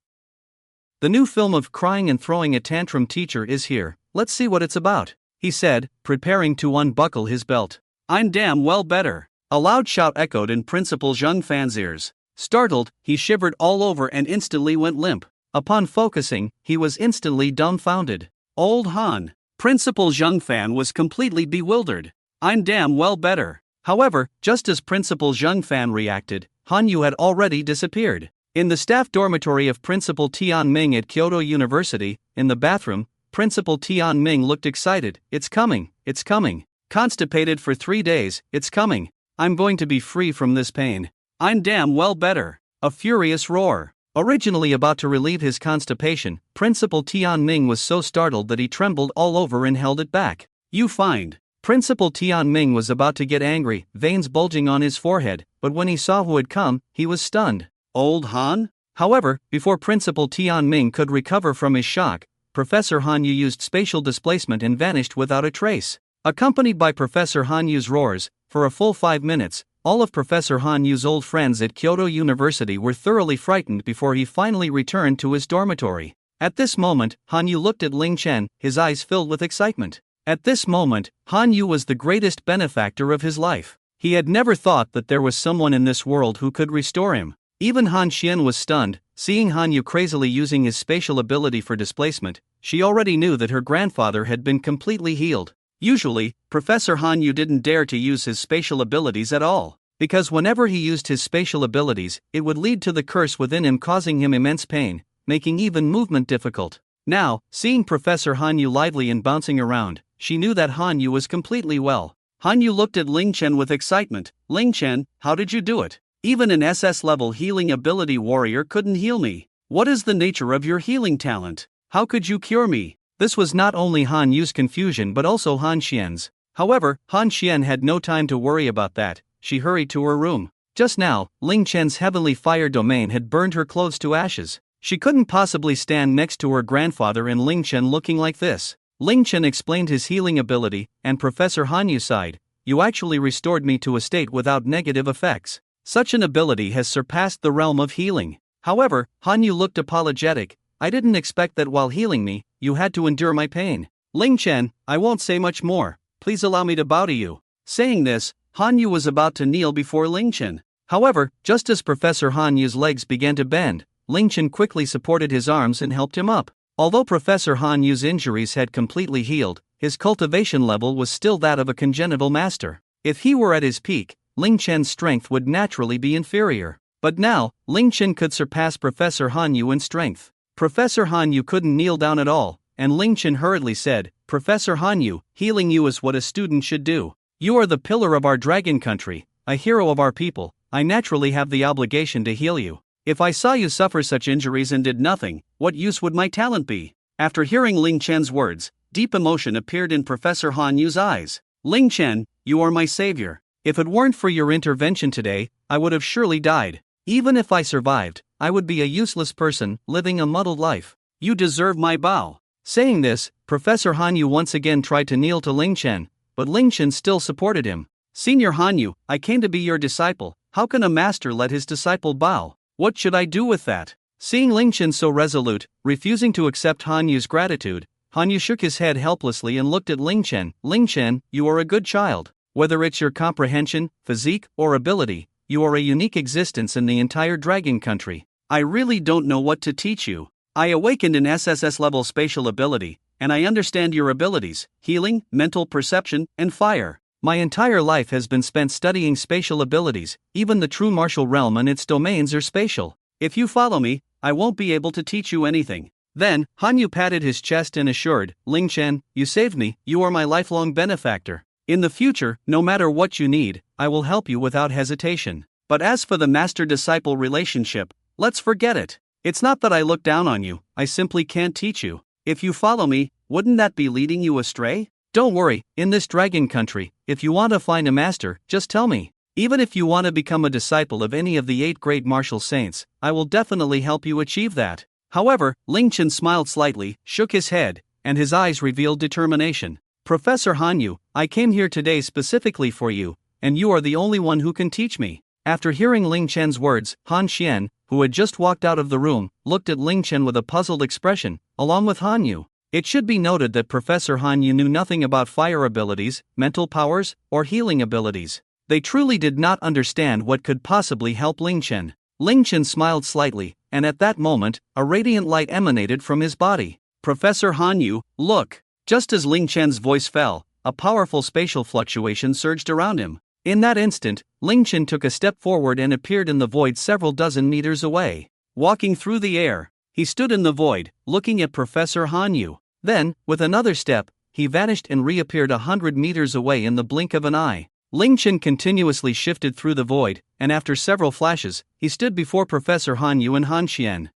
Speaker 1: "The new film of crying and throwing a tantrum teacher is here, let's see what it's about," he said, preparing to unbuckle his belt. "I'm damn well better." A loud shout echoed in Principal Zheng Fan's ears. Startled, he shivered all over and instantly went limp. Upon focusing, he was instantly dumbfounded. Old Han. Principal Zheng Fan was completely bewildered. "I'm damn well better." However, just as Principal Zheng Fan reacted, Han Yu had already disappeared. In the staff dormitory of Principal Tian Ming at Kyoto University, in the bathroom, Principal Tian Ming looked excited. "It's coming, it's coming. Constipated for 3 days, it's coming. I'm going to be free from this pain. I'm damn well better." A furious roar. Originally about to relieve his constipation, Principal Tian Ming was so startled that he trembled all over and held it back. "You find." Principal Tian Ming was about to get angry, veins bulging on his forehead, but when he saw who had come, he was stunned. "Old Han?" However, before Principal Tian Ming could recover from his shock, Professor Han Yu used spatial displacement and vanished without a trace. Accompanied by Professor Han Yu's roars, for a full 5 minutes, all of Professor Han Yu's old friends at Kyoto University were thoroughly frightened before he finally returned to his dormitory. At this moment, Han Yu looked at Ling Chen, his eyes filled with excitement. At this moment, Han Yu was the greatest benefactor of his life. He had never thought that there was someone in this world who could restore him. Even Han Xian was stunned, seeing Han Yu crazily using his spatial ability for displacement. She already knew that her grandfather had been completely healed. Usually, Professor Han Yu didn't dare to use his spatial abilities at all, because whenever he used his spatial abilities, it would lead to the curse within him causing him immense pain, making even movement difficult. Now, seeing Professor Han Yu lively and bouncing around, she knew that Han Yu was completely well. Han Yu looked at Ling Chen with excitement. "Ling Chen, how did you do it? Even an SS-level healing ability warrior couldn't heal me. What is the nature of your healing talent? How could you cure me?" This was not only Han Yu's confusion but also Han Xian's. However, Han Xian had no time to worry about that. She hurried to her room. Just now, Ling Chen's heavenly fire domain had burned her clothes to ashes. She couldn't possibly stand next to her grandfather and Ling Chen looking like this. Ling Chen explained his healing ability, and Professor Hanyu sighed. You actually restored me to a state without negative effects. Such an ability has surpassed the realm of healing. However, Hanyu looked apologetic. I didn't expect that while healing me, you had to endure my pain. Ling Chen, I won't say much more. Please allow me to bow to you. Saying this, Hanyu was about to kneel before Ling Chen. However, just as Professor Hanyu's legs began to bend, Ling Chen quickly supported his arms and helped him up. Although Professor Hanyu's injuries had completely healed, his cultivation level was still that of a congenital master. If he were at his peak, Ling Chen's strength would naturally be inferior. But now, Ling Chen could surpass Professor Hanyu in strength. Professor Hanyu couldn't kneel down at all, and Ling Chen hurriedly said, Professor Hanyu, healing you is what a student should do. You are the pillar of our dragon country, a hero of our people. I naturally have the obligation to heal you. If I saw you suffer such injuries and did nothing, what use would my talent be? After hearing Ling Chen's words, deep emotion appeared in Professor Hanyu's eyes. Ling Chen, you are my savior. If it weren't for your intervention today, I would have surely died. Even if I survived, I would be a useless person, living a muddled life. You deserve my bow. Saying this, Professor Hanyu once again tried to kneel to Ling Chen, but Ling Chen still supported him. Senior Hanyu, I came to be your disciple. How can a master let his disciple bow? What should I do with that? Seeing Ling Chen so resolute, refusing to accept Hanyu's gratitude, Hanyu shook his head helplessly and looked at Ling Chen. Ling Chen, you are a good child. Whether it's your comprehension, physique, or ability, you are a unique existence in the entire dragon country. I really don't know what to teach you. I awakened an SSS level spatial ability, and I understand your abilities, healing, mental perception, and fire. My entire life has been spent studying spatial abilities. Even the true martial realm and its domains are spatial. If you follow me, I won't be able to teach you anything. Then, Hanyu patted his chest and assured, Ling Chen, you saved me, you are my lifelong benefactor. In the future, no matter what you need, I will help you without hesitation. But as for the master-disciple relationship, let's forget it. It's not that I look down on you, I simply can't teach you. If you follow me, wouldn't that be leading you astray? Don't worry, in this dragon country, if you want to find a master, just tell me. Even if you want to become a disciple of any of the 8 great martial saints, I will definitely help you achieve that. However, Ling Chen smiled slightly, shook his head, and his eyes revealed determination. Professor Hanyu, I came here today specifically for you, and you are the only one who can teach me. After hearing Ling Chen's words, Han Xian, who had just walked out of the room, looked at Ling Chen with a puzzled expression, along with Hanyu. It should be noted that Professor Hanyu knew nothing about fire abilities, mental powers, or healing abilities. They truly did not understand what could possibly help Ling Chen. Ling Chen smiled slightly, and at that moment, a radiant light emanated from his body. Professor Hanyu, look! Just as Ling Chen's voice fell, a powerful spatial fluctuation surged around him. In that instant, Ling Chen took a step forward and appeared in the void several dozen meters away. Walking through the air, he stood in the void, looking at Professor Hanyu. Then, with another step, he vanished and reappeared 100 meters away in the blink of an eye. Ling Chen continuously shifted through the void, and after several flashes, he stood before Professor Hanyu and Han Xian.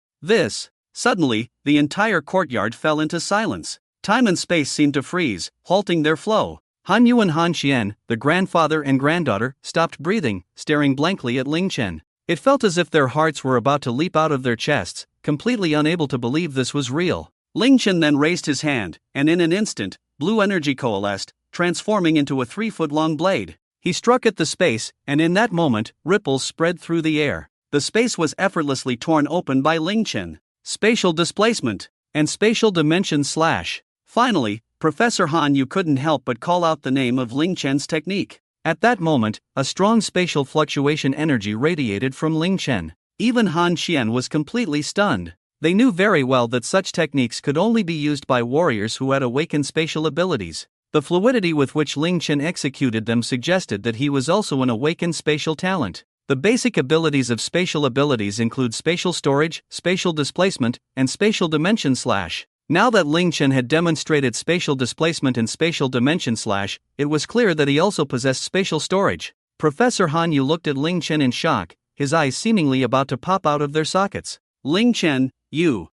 Speaker 1: Suddenly, the entire courtyard fell into silence. Time and space seemed to freeze, halting their flow. Hanyu and Han Xian, the grandfather and granddaughter, stopped breathing, staring blankly at Ling Chen. It felt as if their hearts were about to leap out of their chests, completely unable to believe this was real. Ling Chen then raised his hand, and in an instant, blue energy coalesced, transforming into a 3-foot-long blade. He struck at the space, and in that moment, ripples spread through the air. The space was effortlessly torn open by Ling Chen. Spatial displacement and spatial dimension slash. Finally, Professor Hanyu couldn't help but call out the name of Ling Chen's technique. At that moment, a strong spatial fluctuation energy radiated from Ling Chen. Even Han Xian was completely stunned. They knew very well that such techniques could only be used by warriors who had awakened spatial abilities. The fluidity with which Ling Chen executed them suggested that he was also an awakened spatial talent. The basic abilities of spatial abilities include spatial storage, spatial displacement, and spatial dimension slash. Now that Ling Chen had demonstrated spatial displacement and spatial dimension slash, it was clear that he also possessed spatial storage. Professor Hanyu looked at Ling Chen in shock, his eyes seemingly about to pop out of their sockets. Ling Chen, you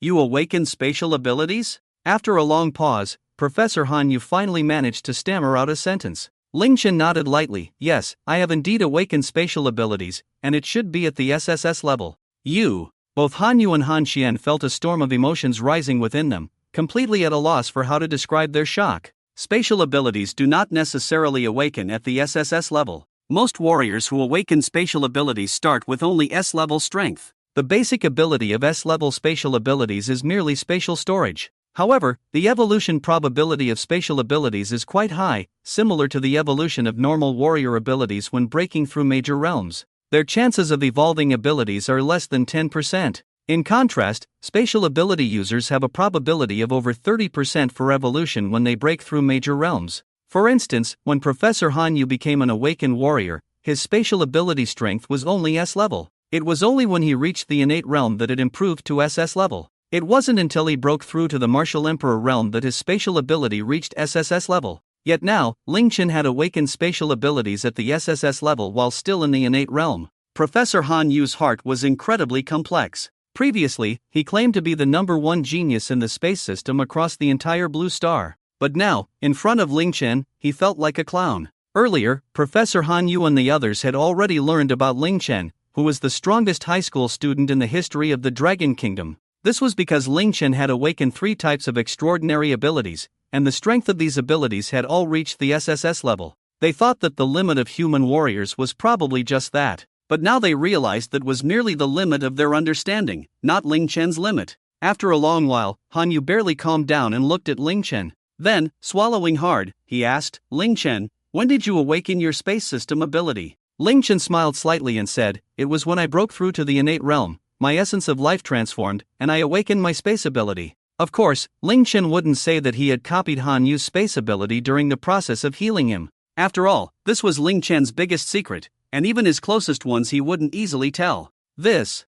Speaker 1: awakened spatial abilities? After a long pause, Professor Hanyu finally managed to stammer out a sentence. Ling Chen nodded lightly. Yes, I have indeed awakened spatial abilities, and it should be at the SSS level. You. Both Han Yu and Han Xian felt a storm of emotions rising within them, completely at a loss for how to describe their shock. Spatial abilities do not necessarily awaken at the SSS level. Most warriors who awaken spatial abilities start with only S-level strength. The basic ability of S-level spatial abilities is merely spatial storage. However, the evolution probability of spatial abilities is quite high, similar to the evolution of normal warrior abilities when breaking through major realms. Their chances of evolving abilities are less than 10%. In contrast, spatial ability users have a probability of over 30% for evolution when they break through major realms. For instance, when Professor Han Yu became an awakened warrior, his spatial ability strength was only S-level. It was only when he reached the innate realm that it improved to SS level. It wasn't until he broke through to the martial emperor realm that his spatial ability reached SSS level. Yet now, Ling Chen had awakened spatial abilities at the SSS level while still in the innate realm. Professor Han Yu's heart was incredibly complex. Previously, he claimed to be the #1 genius in the space system across the entire blue star. But now, in front of Ling Chen, he felt like a clown. Earlier, Professor Han Yu and the others had already learned about Ling Chen, who was the strongest high school student in the history of the Dragon Kingdom. This was because Ling Chen had awakened 3 types of extraordinary abilities, and the strength of these abilities had all reached the SSS level. They thought that the limit of human warriors was probably just that. But now they realized that was merely the limit of their understanding, not Ling Chen's limit. After a long while, Han Yu barely calmed down and looked at Ling Chen. Then, swallowing hard, he asked, Ling Chen, when did you awaken your space system ability? Ling Chen smiled slightly and said, it was when I broke through to the innate realm, my essence of life transformed, and I awakened my space ability. Of course, Ling Chen wouldn't say that he had copied Han Yu's space ability during the process of healing him. After all, this was Ling Chen's biggest secret, and even his closest ones he wouldn't easily tell. This.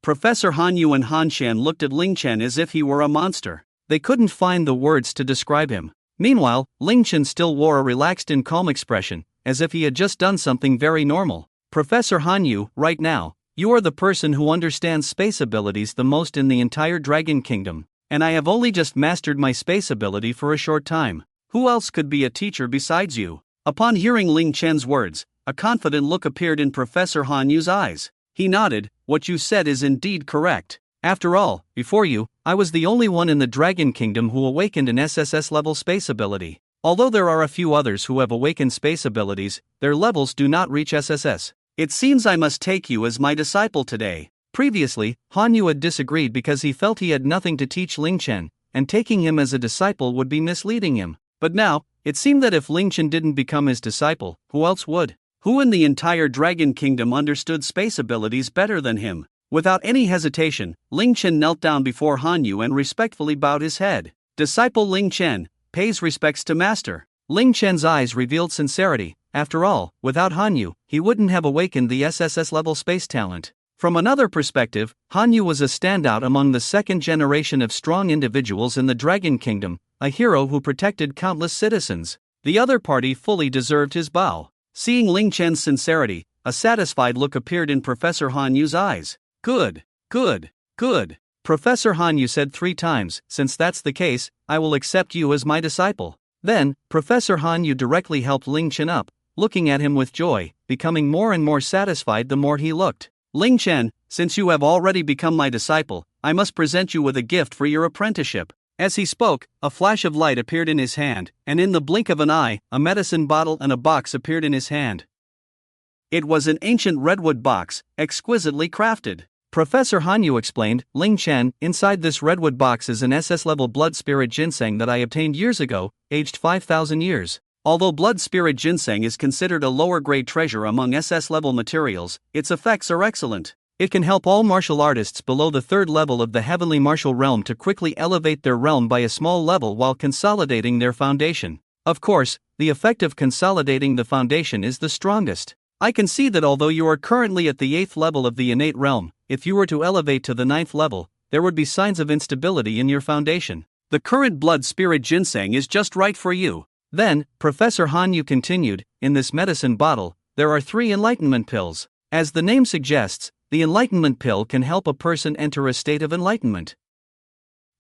Speaker 1: Professor Han Yu and Han Xian looked at Ling Chen as if he were a monster. They couldn't find the words to describe him. Meanwhile, Ling Chen still wore a relaxed and calm expression, as if he had just done something very normal. Professor Han Yu, right now, you are the person who understands space abilities the most in the entire Dragon Kingdom, and I have only just mastered my space ability for a short time. Who else could be a teacher besides you? Upon hearing Ling Chen's words, a confident look appeared in Professor Han Yu's eyes. He nodded, what you said is indeed correct. After all, before you, I was the only one in the Dragon Kingdom who awakened an SSS level space ability. Although there are a few others who have awakened space abilities, their levels do not reach SSS. It seems I must take you as my disciple today. Previously, Han Yu had disagreed because he felt he had nothing to teach Ling Chen, and taking him as a disciple would be misleading him. But now, it seemed that if Ling Chen didn't become his disciple, who else would? Who in the entire Dragon Kingdom understood space abilities better than him? Without any hesitation, Ling Chen knelt down before Han Yu and respectfully bowed his head. Disciple Ling Chen pays respects to master. Ling Chen's eyes revealed sincerity. After all, without Han Yu, he wouldn't have awakened the SSS level space talent. From another perspective, Han Yu was a standout among the second generation of strong individuals in the Dragon Kingdom, a hero who protected countless citizens. The other party fully deserved his bow. Seeing Ling Chen's sincerity, a satisfied look appeared in Professor Han Yu's eyes. Good. Professor Han Yu said 3 times, since that's the case, I will accept you as my disciple. Then, Professor Han Yu directly helped Ling Chen up, looking at him with joy, becoming more and more satisfied the more he looked. Ling Chen, since you have already become my disciple, I must present you with a gift for your apprenticeship. As he spoke, a flash of light appeared in his hand, and in the blink of an eye, a medicine bottle and a box appeared in his hand. It was an ancient redwood box, exquisitely crafted. Professor Han Yu explained, Ling Chen, inside this redwood box is an SS-level blood spirit ginseng that I obtained years ago, aged 5,000 years. Although blood spirit ginseng is considered a lower-grade treasure among SS-level materials, its effects are excellent. It can help all martial artists below the 3rd level of the heavenly martial realm to quickly elevate their realm by a small level while consolidating their foundation. Of course, the effect of consolidating the foundation is the strongest. I can see that although you are currently at the 8th level of the innate realm, if you were to elevate to the 9th level, there would be signs of instability in your foundation. The current blood spirit ginseng is just right for you. Then, Professor Han Yu continued, in this medicine bottle, there are 3 enlightenment pills. As the name suggests, the enlightenment pill can help a person enter a state of enlightenment.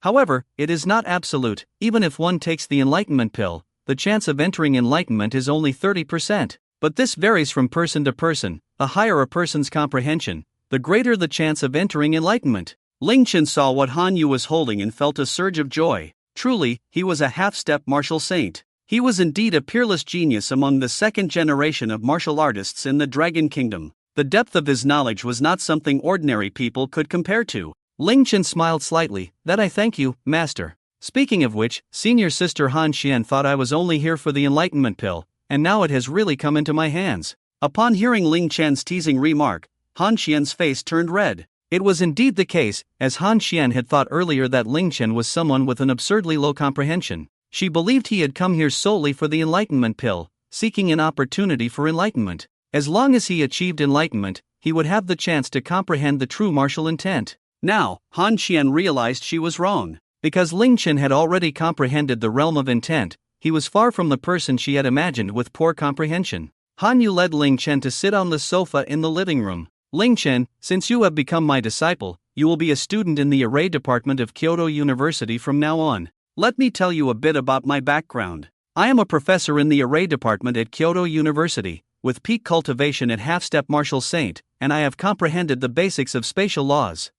Speaker 1: However, it is not absolute. Even if one takes the enlightenment pill, the chance of entering enlightenment is only 30%. But this varies from person to person. The higher a person's comprehension, the greater the chance of entering enlightenment. Ling Chen saw what Han Yu was holding and felt a surge of joy. Truly, he was a half-step martial saint. He was indeed a peerless genius among the second generation of martial artists in the Dragon Kingdom. The depth of his knowledge was not something ordinary people could compare to. Ling Chen smiled slightly. That I thank you, master. Speaking of which, senior sister Han Xian thought I was only here for the enlightenment pill, and now it has really come into my hands. Upon hearing Ling Chen's teasing remark, Han Xian's face turned red. It was indeed the case, as Han Xian had thought earlier that Ling Chen was someone with an absurdly low comprehension. She believed he had come here solely for the enlightenment pill, seeking an opportunity for enlightenment. As long as he achieved enlightenment, he would have the chance to comprehend the true martial intent. Now, Han Xian realized she was wrong. Because Ling Chen had already comprehended the realm of intent, he was far from the person she had imagined with poor comprehension. Han Yu led Ling Chen to sit on the sofa in the living room. Ling Chen, since you have become my disciple, you will be a student in the array department of Kyoto University from now on. Let me tell you a bit about my background. I am a professor in the array department at Kyoto University, with peak cultivation at half-step martial saint, and I have comprehended the basics of spatial laws.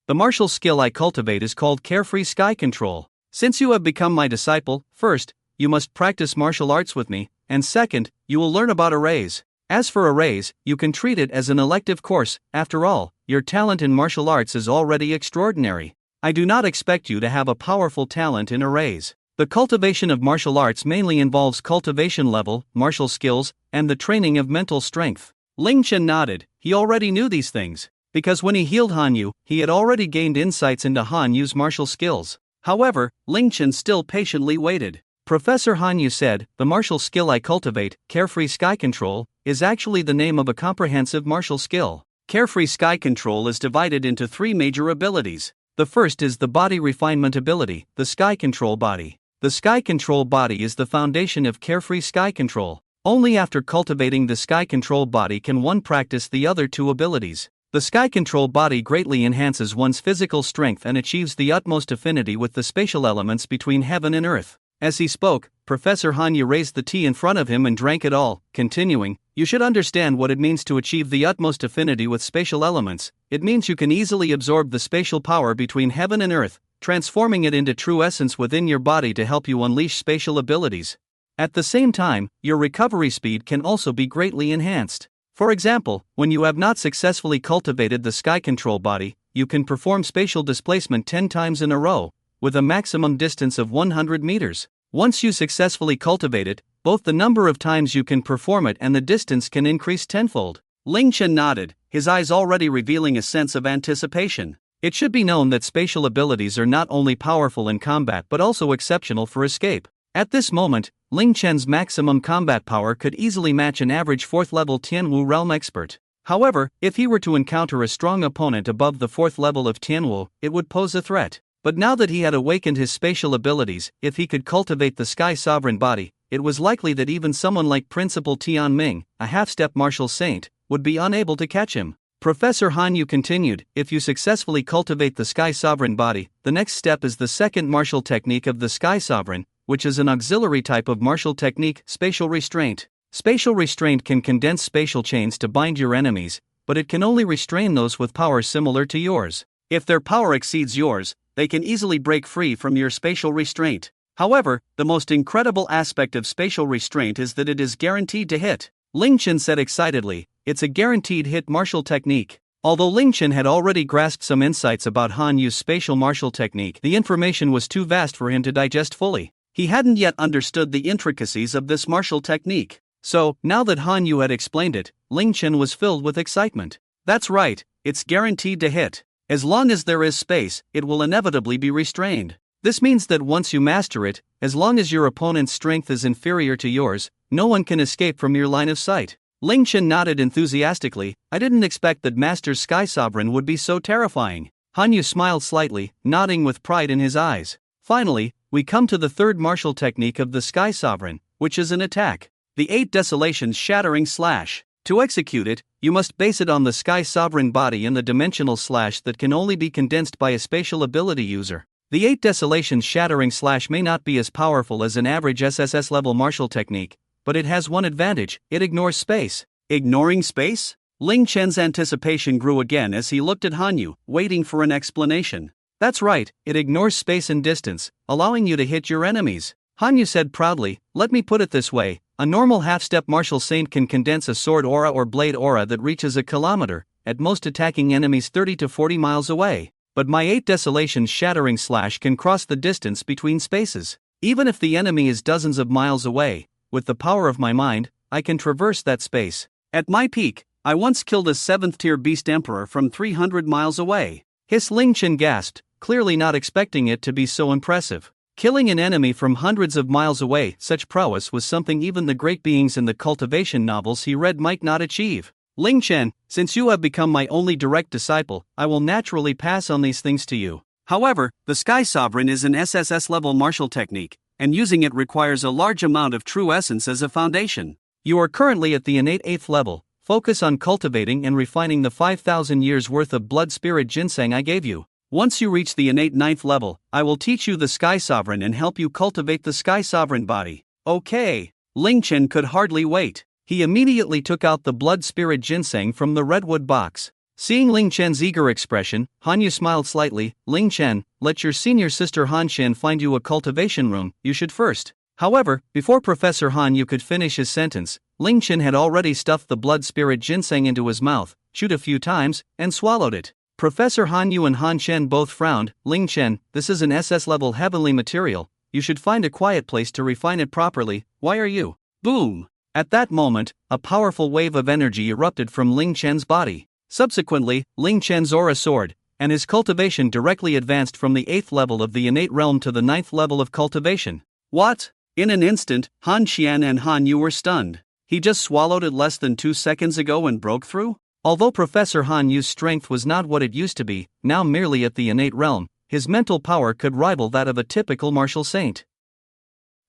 Speaker 1: The martial skill I cultivate is called carefree sky control. Since you have become my disciple, first, you must practice martial arts with me, and second, you will learn about arrays. As for arrays, you can treat it as an elective course. After all, your talent in martial arts is already extraordinary. I do not expect you to have a powerful talent in arrays. The cultivation of martial arts mainly involves cultivation level, martial skills, and the training of mental strength. Ling Chen nodded. He already knew these things, because when he healed Han Yu, he had already gained insights into Han Yu's martial skills. However, Ling Chen still patiently waited. Professor Han Yu said, the martial skill I cultivate, carefree sky control, is actually the name of a comprehensive martial skill. Carefree sky control is divided into three major abilities. The first is the body refinement ability, the sky control body. The sky control body is the foundation of carefree sky control. Only after cultivating the sky control body can one practice the other two abilities. The sky control body greatly enhances one's physical strength and achieves the utmost affinity with the spatial elements between heaven and earth. As he spoke, Professor Han Yu raised the tea in front of him and drank it all, continuing, you should understand what it means to achieve the utmost affinity with spatial elements. It means you can easily absorb the spatial power between heaven and earth, transforming it into true essence within your body to help you unleash spatial abilities. At the same time, your recovery speed can also be greatly enhanced. For example, when you have not successfully cultivated the sky control body, you can perform spatial displacement 10 times in a row, with a maximum distance of 100 meters. Once you successfully cultivate it, both the number of times you can perform it and the distance can increase tenfold. Ling Chen nodded, his eyes already revealing a sense of anticipation. It should be known that spatial abilities are not only powerful in combat but also exceptional for escape. At this moment, Ling Chen's maximum combat power could easily match an average 4th-level Tianwu realm expert. However, if he were to encounter a strong opponent above the 4th level of Tianwu, it would pose a threat. But now that he had awakened his spatial abilities, if he could cultivate the Sky Sovereign body, it was likely that even someone like Principal Tian Ming, a half-step martial saint, would be unable to catch him. Professor Han Yu continued, if you successfully cultivate the Sky Sovereign body, the next step is the second martial technique of the Sky Sovereign, which is an auxiliary type of martial technique, spatial restraint. Spatial restraint can condense spatial chains to bind your enemies, but it can only restrain those with powers similar to yours. If their power exceeds yours, they can easily break free from your spatial restraint. However, the most incredible aspect of spatial restraint is that it is guaranteed to hit. Ling Chen said excitedly, it's a guaranteed hit martial technique. Although Ling Chen had already grasped some insights about Han Yu's spatial martial technique, the information was too vast for him to digest fully. He hadn't yet understood the intricacies of this martial technique. So, now that Han Yu had explained it, Ling Chen was filled with excitement. That's right, it's guaranteed to hit. As long as there is space, it will inevitably be restrained. This means that once you master it, as long as your opponent's strength is inferior to yours, no one can escape from your line of sight. Ling Chen nodded enthusiastically, I didn't expect that Master Sky Sovereign would be so terrifying. Han Yu smiled slightly, nodding with pride in his eyes. Finally, we come to the third martial technique of the Sky Sovereign, which is an attack. The 8 Desolations Shattering Slash. To execute it, you must base it on the Sky Sovereign body and the dimensional slash that can only be condensed by a spatial ability user. The 8 Desolations Shattering Slash may not be as powerful as an average SSS level martial technique, but it has one advantage: it ignores space. Ignoring space? Ling Chen's anticipation grew again as he looked at Hanyu, waiting for an explanation. That's right, it ignores space and distance, allowing you to hit your enemies. Hanyu said proudly, let me put it this way, a normal half-step martial saint can condense a sword aura or blade aura that reaches a kilometer, at most attacking enemies 30 to 40 miles away. But my 8 Desolations Shattering Slash can cross the distance between spaces. Even if the enemy is dozens of miles away, with the power of my mind, I can traverse that space. At my peak, I once killed a 7th-tier beast emperor from 300 miles away. Ling Chen gasped, clearly not expecting it to be so impressive. Killing an enemy from hundreds of miles away, such prowess was something even the great beings in the cultivation novels he read might not achieve. Ling Chen, since you have become my only direct disciple, I will naturally pass on these things to you. However, the Sky Sovereign is an SSS-level martial technique, and using it requires a large amount of true essence as a foundation. You are currently at the innate 8th level. Focus on cultivating and refining the 5,000 years worth of blood spirit ginseng I gave you. Once you reach the innate 9th level, I will teach you the Sky Sovereign and help you cultivate the Sky Sovereign body. Okay. Ling Chen could hardly wait. He immediately took out the blood spirit ginseng from the redwood box. Seeing Ling Chen's eager expression, Hanyu smiled slightly. Ling Chen, let your senior sister Han Shen find you a cultivation room, you should first. However, before Professor Hanyu could finish his sentence, Ling Chen had already stuffed the blood spirit ginseng into his mouth, chewed a few times, and swallowed it. Professor Hanyu and Han Shen both frowned. Ling Chen, this is an SS-level heavenly material, you should find a quiet place to refine it properly, why are you? Boom! At that moment, a powerful wave of energy erupted from Ling Chen's body. Subsequently, Ling Chen's aura soared, and his cultivation directly advanced from the 8th level of the innate realm to the 9th level of cultivation. What? In an instant, Han Xian and Han Yu were stunned. He just swallowed it less than 2 seconds ago and broke through? Although Professor Han Yu's strength was not what it used to be, now merely at the innate realm, his mental power could rival that of a typical martial saint.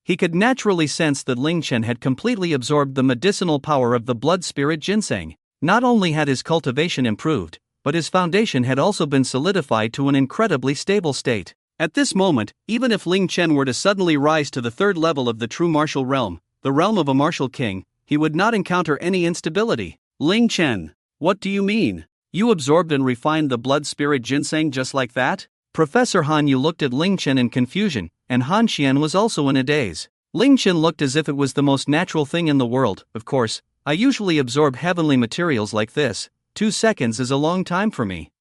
Speaker 1: He could naturally sense that Ling Chen had completely absorbed the medicinal power of the blood spirit ginseng. Not only had his cultivation improved, but his foundation had also been solidified to an incredibly stable state. At this moment, even if Ling Chen were to suddenly rise to the 3rd level of the true martial realm, the realm of a martial king, he would not encounter any instability. Ling Chen, what do you mean? You absorbed and refined the blood spirit ginseng just like that? Professor Hanyu looked at Ling Chen in confusion, and Han Xian was also in a daze. Ling Chen looked as if it was the most natural thing in the world. Of course, I usually absorb heavenly materials like this. 2 seconds is a long time for me.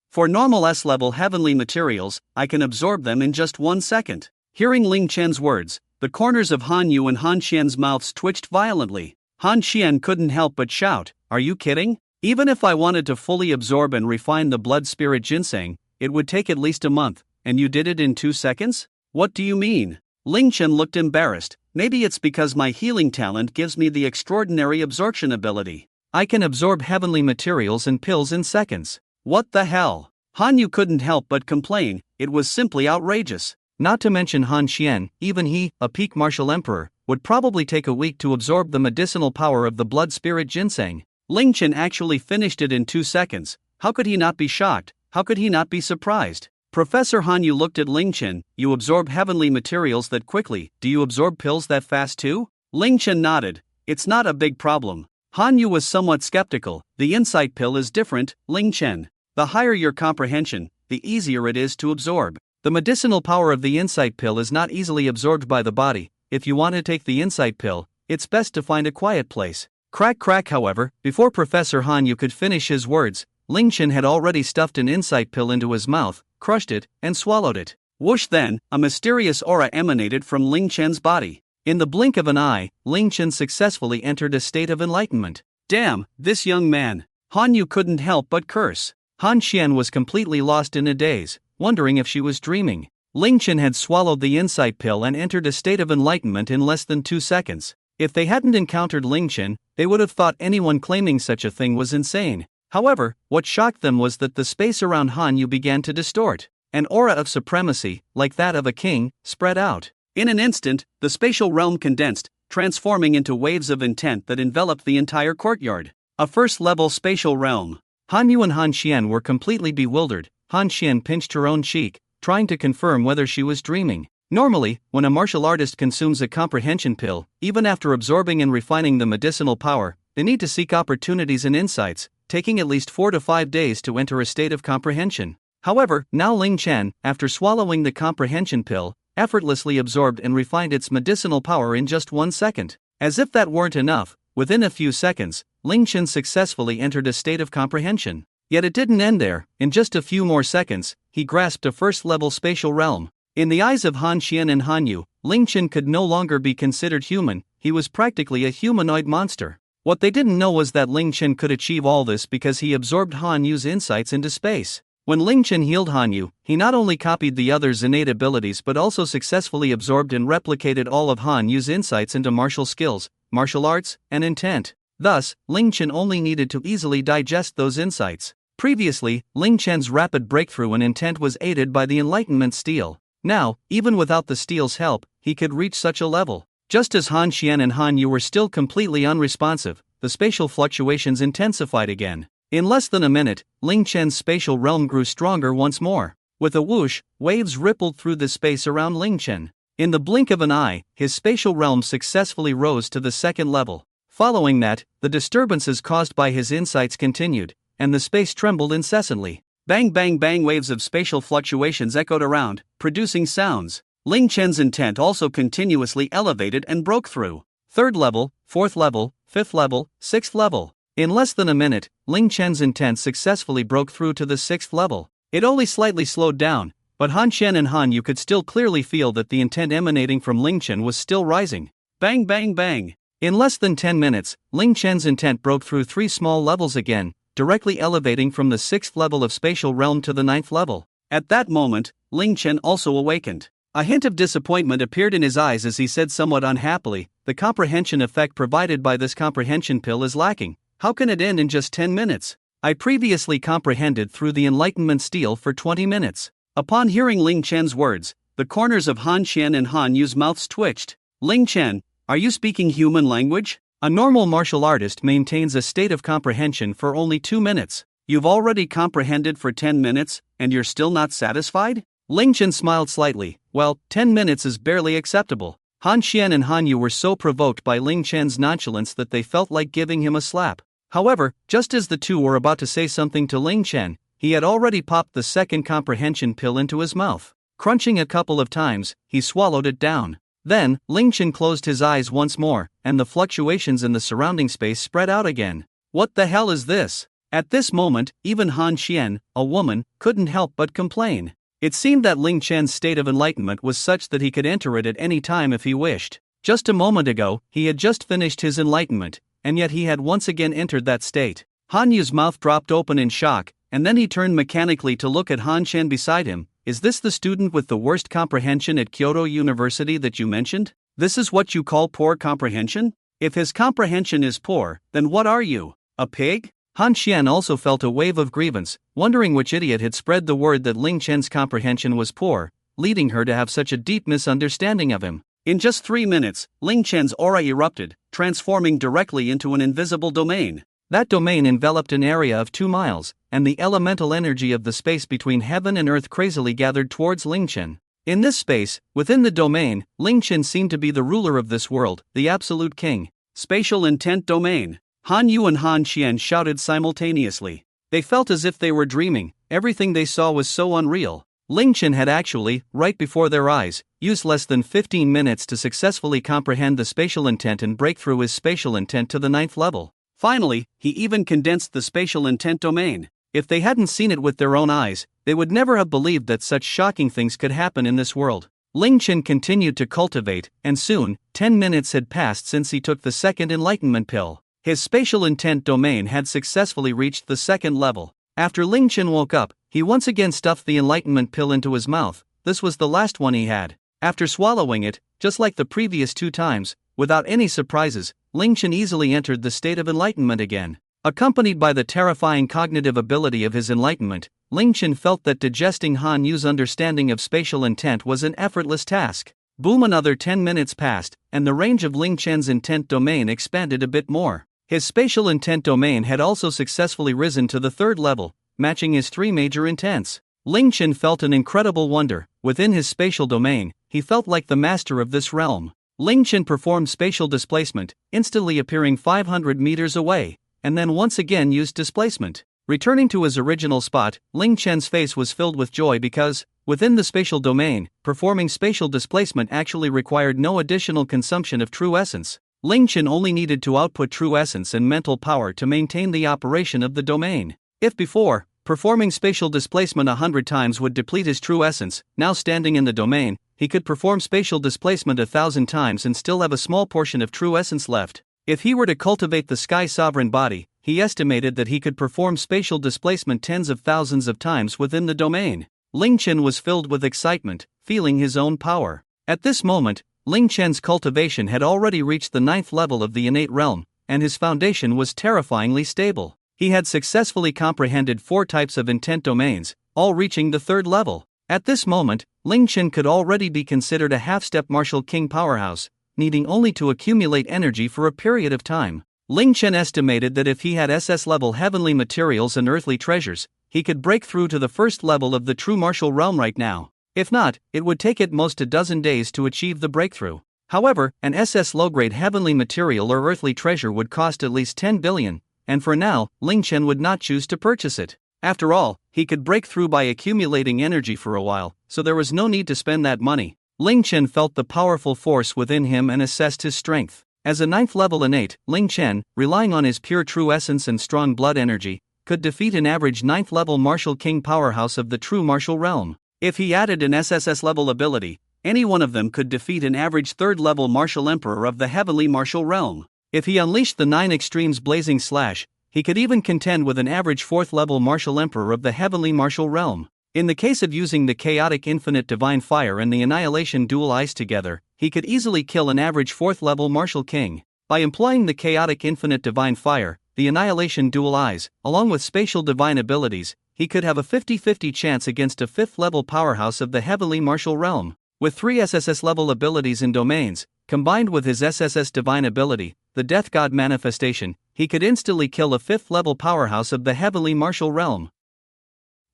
Speaker 1: For normal S-level heavenly materials, I can absorb them in just 1 second. Hearing Ling Chen's words, the corners of Han Yu and Han Xian's mouths twitched violently. Han Xian couldn't help but shout, are you kidding? Even if I wanted to fully absorb and refine the blood spirit ginseng, it would take at least a month, and you did it in 2 seconds? What do you mean? Ling Chen looked embarrassed. Maybe it's because my healing talent gives me the extraordinary absorption ability. I can absorb heavenly materials and pills in seconds. What the hell? Han Yu couldn't help but complain, it was simply outrageous. Not to mention Han Xian, even he, a peak martial emperor, would probably take a week to absorb the medicinal power of the blood spirit ginseng. Ling Chen actually finished it in 2 seconds. How could he not be shocked? How could he not be surprised? Professor Hanyu looked at Ling Chen. You absorb heavenly materials that quickly, do you absorb pills that fast too? Ling Chen nodded. It's not a big problem. Hanyu was somewhat skeptical. The insight pill is different, Ling Chen. The higher your comprehension, the easier it is to absorb. The medicinal power of the insight pill is not easily absorbed by the body. If you want to take the insight pill, it's best to find a quiet place. Crack crack. However, before Professor Hanyu could finish his words, Ling Chen had already stuffed an insight pill into his mouth, crushed it, and swallowed it. Whoosh! Then, a mysterious aura emanated from Ling Chen's body. In the blink of an eye, Ling Chen successfully entered a state of enlightenment. Damn, this young man. Hanyu couldn't help but curse. Han Xian was completely lost in a daze, wondering if she was dreaming. Ling Chen had swallowed the insight pill and entered a state of enlightenment in less than 2 seconds. If they hadn't encountered Ling Chen, they would have thought anyone claiming such a thing was insane. However, what shocked them was that the space around Hanyu began to distort. An aura of supremacy, like that of a king, spread out. In an instant, the spatial realm condensed, transforming into waves of intent that enveloped the entire courtyard. A first-level spatial realm. Hanyu and Han Xian were completely bewildered. Han Xian pinched her own cheek, trying to confirm whether she was dreaming. Normally, when a martial artist consumes a comprehension pill, even after absorbing and refining the medicinal power, they need to seek opportunities and insights, taking at least 4 to 5 days to enter a state of comprehension. However, now Ling Chen, after swallowing the comprehension pill, effortlessly absorbed and refined its medicinal power in just 1 second. As if that weren't enough, within a few seconds, Ling Chen successfully entered a state of comprehension. Yet it didn't end there. In just a few more seconds, he grasped a first-level spatial realm. In the eyes of Han Xian and Han Yu, Ling Chen could no longer be considered human, he was practically a humanoid monster. What they didn't know was that Ling Chen could achieve all this because he absorbed Han Yu's insights into space. When Ling Chen healed Han Yu, he not only copied the other's innate abilities but also successfully absorbed and replicated all of Han Yu's insights into martial skills, martial arts, and intent. Thus, Ling Chen only needed to easily digest those insights. Previously, Ling Chen's rapid breakthrough in intent was aided by the Enlightenment Steel. Now, even without the steel's help, he could reach such a level. Just as Han Xian and Han Yu were still completely unresponsive, the spatial fluctuations intensified again. In less than a minute, Ling Chen's spatial realm grew stronger once more. With a whoosh, waves rippled through the space around Ling Chen. In the blink of an eye, his spatial realm successfully rose to the second level. Following that, the disturbances caused by his insights continued, and the space trembled incessantly. Bang bang bang, waves of spatial fluctuations echoed around, producing sounds. Ling Chen's intent also continuously elevated and broke through. 3rd level, 4th level, 5th level, 6th level. In less than a minute, Ling Chen's intent successfully broke through to the 6th level. It only slightly slowed down, but Han Xian and Han Yu could still clearly feel that the intent emanating from Ling Chen was still rising. Bang bang bang. In less than 10 minutes, Ling Chen's intent broke through 3 small levels again, directly elevating from the 6th level of spatial realm to the 9th level. At that moment, Ling Chen also awakened. A hint of disappointment appeared in his eyes as he said somewhat unhappily, "The comprehension effect provided by this comprehension pill is lacking. How can it end in just 10 minutes? I previously comprehended through the Enlightenment Steel for 20 minutes. Upon hearing Ling Chen's words, the corners of Han Xian and Han Yu's mouths twitched. Ling Chen, are you speaking human language? A normal martial artist maintains a state of comprehension for only 2 minutes. You've already comprehended for 10 minutes, and you're still not satisfied? Ling Chen smiled slightly. Well, 10 minutes is barely acceptable. Han Xian and Han Yu were so provoked by Ling Chen's nonchalance that they felt like giving him a slap. However, just as the two were about to say something to Ling Chen, he had already popped the second comprehension pill into his mouth. Crunching a couple of times, he swallowed it down. Then, Ling Chen closed his eyes once more, and the fluctuations in the surrounding space spread out again. What the hell is this? At this moment, even Han Xian, a woman, couldn't help but complain. It seemed that Ling Chen's state of enlightenment was such that he could enter it at any time if he wished. Just a moment ago, he had just finished his enlightenment, and yet he had once again entered that state. Han Yu's mouth dropped open in shock, and then he turned mechanically to look at Han Chen beside him. Is this the student with the worst comprehension at Kyoto University that you mentioned? This is what you call poor comprehension? If his comprehension is poor, then what are you? A pig? Han Xian also felt a wave of grievance, wondering which idiot had spread the word that Ling Chen's comprehension was poor, leading her to have such a deep misunderstanding of him. In just 3 minutes, Ling Chen's aura erupted, transforming directly into an invisible domain. That domain enveloped an area of 2 miles, and the elemental energy of the space between heaven and earth crazily gathered towards Ling Chen. In this space, within the domain, Ling Chen seemed to be the ruler of this world, the absolute king. Spatial intent domain. Han Yu and Han Xian shouted simultaneously. They felt as if they were dreaming, everything they saw was so unreal. Ling Chen had actually, right before their eyes, used less than 15 minutes to successfully comprehend the spatial intent and break through his spatial intent to the 9th level. Finally, he even condensed the spatial intent domain. If they hadn't seen it with their own eyes, they would never have believed that such shocking things could happen in this world. Ling Chen continued to cultivate, and soon, 10 minutes had passed since he took the second enlightenment pill. His spatial intent domain had successfully reached the 2nd level. After Ling Chen woke up, he once again stuffed the enlightenment pill into his mouth. This was the last one he had. After swallowing it, just like the previous 2 times, without any surprises, Ling Chen easily entered the state of enlightenment again. Accompanied by the terrifying cognitive ability of his enlightenment, Ling Chen felt that digesting Han Yu's understanding of spatial intent was an effortless task. Boom, another 10 minutes passed, and the range of Ling Chen's intent domain expanded a bit more. His spatial intent domain had also successfully risen to the 3rd level, matching his 3 major intents. Ling Chen felt an incredible wonder. Within his spatial domain, he felt like the master of this realm. Ling Chen performed spatial displacement, instantly appearing 500 meters away, and then once again used displacement. Returning to his original spot, Ling Chen's face was filled with joy because, within the spatial domain, performing spatial displacement actually required no additional consumption of true essence. Ling Chen only needed to output true essence and mental power to maintain the operation of the domain. If before, performing spatial displacement 100 times would deplete his true essence, now standing in the domain, he could perform spatial displacement 1,000 times and still have a small portion of true essence left. If he were to cultivate the Sky Sovereign body, he estimated that he could perform spatial displacement tens of thousands of times within the domain. Ling Chen was filled with excitement, feeling his own power. At this moment, Ling Chen's cultivation had already reached the 9th level of the innate realm, and his foundation was terrifyingly stable. He had successfully comprehended 4 types of intent domains, all reaching the 3rd level. At this moment, Ling Chen could already be considered a half-step martial king powerhouse, needing only to accumulate energy for a period of time. Ling Chen estimated that if he had SS-level heavenly materials and earthly treasures, he could break through to the 1st level of the true martial realm right now. If not, it would take at most a dozen days to achieve the breakthrough. However, an SS low-grade heavenly material or earthly treasure would cost at least 10 billion, and for now, Ling Chen would not choose to purchase it. After all, he could break through by accumulating energy for a while, so there was no need to spend that money. Ling Chen felt the powerful force within him and assessed his strength. As a 9th level innate, Ling Chen, relying on his pure true essence and strong blood energy, could defeat an average 9th level martial king powerhouse of the true martial realm. If he added an SSS level ability, any one of them could defeat an average 3rd level martial emperor of the heavenly martial realm. If he unleashed the 9 extremes blazing slash, he could even contend with an average 4th level martial emperor of the heavenly martial realm. In the case of using the chaotic infinite divine fire and the annihilation dual eyes together, he could easily kill an average 4th level martial king. By employing the chaotic infinite divine fire, the annihilation dual eyes, along with spatial divine abilities, he could have a 50-50 chance against a 5th level powerhouse of the heavenly martial realm. With 3 SSS level abilities and domains, combined with his SSS divine ability, the Death God manifestation, he could instantly kill a 5th level powerhouse of the heavenly martial realm.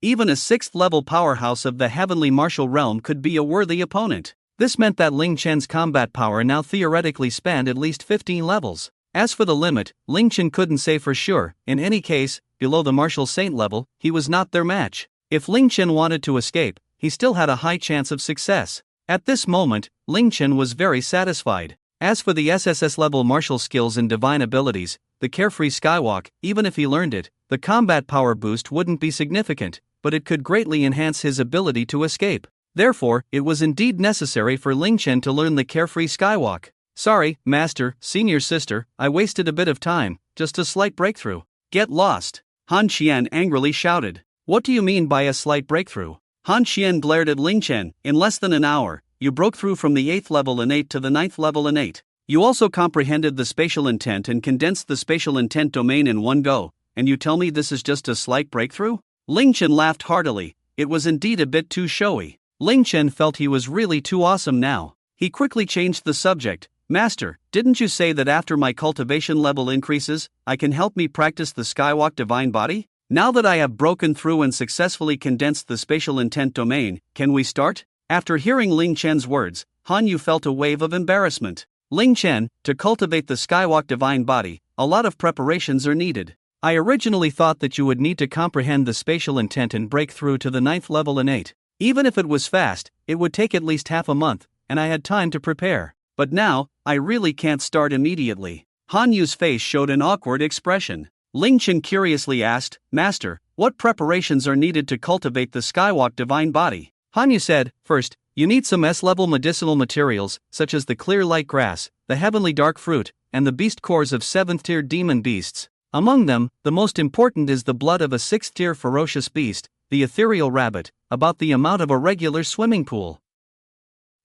Speaker 1: Even a 6th level powerhouse of the heavenly martial realm could be a worthy opponent. This meant that Ling Chen's combat power now theoretically spanned at least 15 levels. As for the limit, Ling Chen couldn't say for sure. In any case, below the martial saint level, he was not their match. If Ling Chen wanted to escape, he still had a high chance of success. At this moment, Ling Chen was very satisfied. As for the SSS level martial skills and divine abilities, the carefree skywalk, even if he learned it, the combat power boost wouldn't be significant, but it could greatly enhance his ability to escape. Therefore, it was indeed necessary for Ling Chen to learn the carefree skywalk. Sorry, master, senior sister, I wasted a bit of time, just a slight breakthrough. Get lost. Han Qian angrily shouted. What do you mean by a slight breakthrough? Han Qian glared at Ling Chen. In less than an hour, you broke through from the 8th level innate to the 9th level innate. You also comprehended the spatial intent and condensed the spatial intent domain in one go, and you tell me this is just a slight breakthrough? Ling Chen laughed heartily. It was indeed a bit too showy. Ling Chen felt he was really too awesome now. He quickly changed the subject. Master, didn't you say that after my cultivation level increases, I can help me practice the Skywalk Divine Body? Now that I have broken through and successfully condensed the spatial intent domain, can we start? After hearing Ling Chen's words, Han Yu felt a wave of embarrassment. Ling Chen, to cultivate the Skywalk Divine Body, a lot of preparations are needed. I originally thought that you would need to comprehend the spatial intent and break through to the 9th level innate. Even if it was fast, it would take at least half a month, and I had time to prepare. But now, I really can't start immediately. Han Yu's face showed an awkward expression. Ling Chen curiously asked, Master, what preparations are needed to cultivate the Skywalk Divine Body? Han Yu said, first, you need some S-level medicinal materials, such as the clear light grass, the heavenly dark fruit, and the beast cores of 7th-tier demon beasts. Among them, the most important is the blood of a 6th-tier ferocious beast, the ethereal rabbit, about the amount of a regular swimming pool.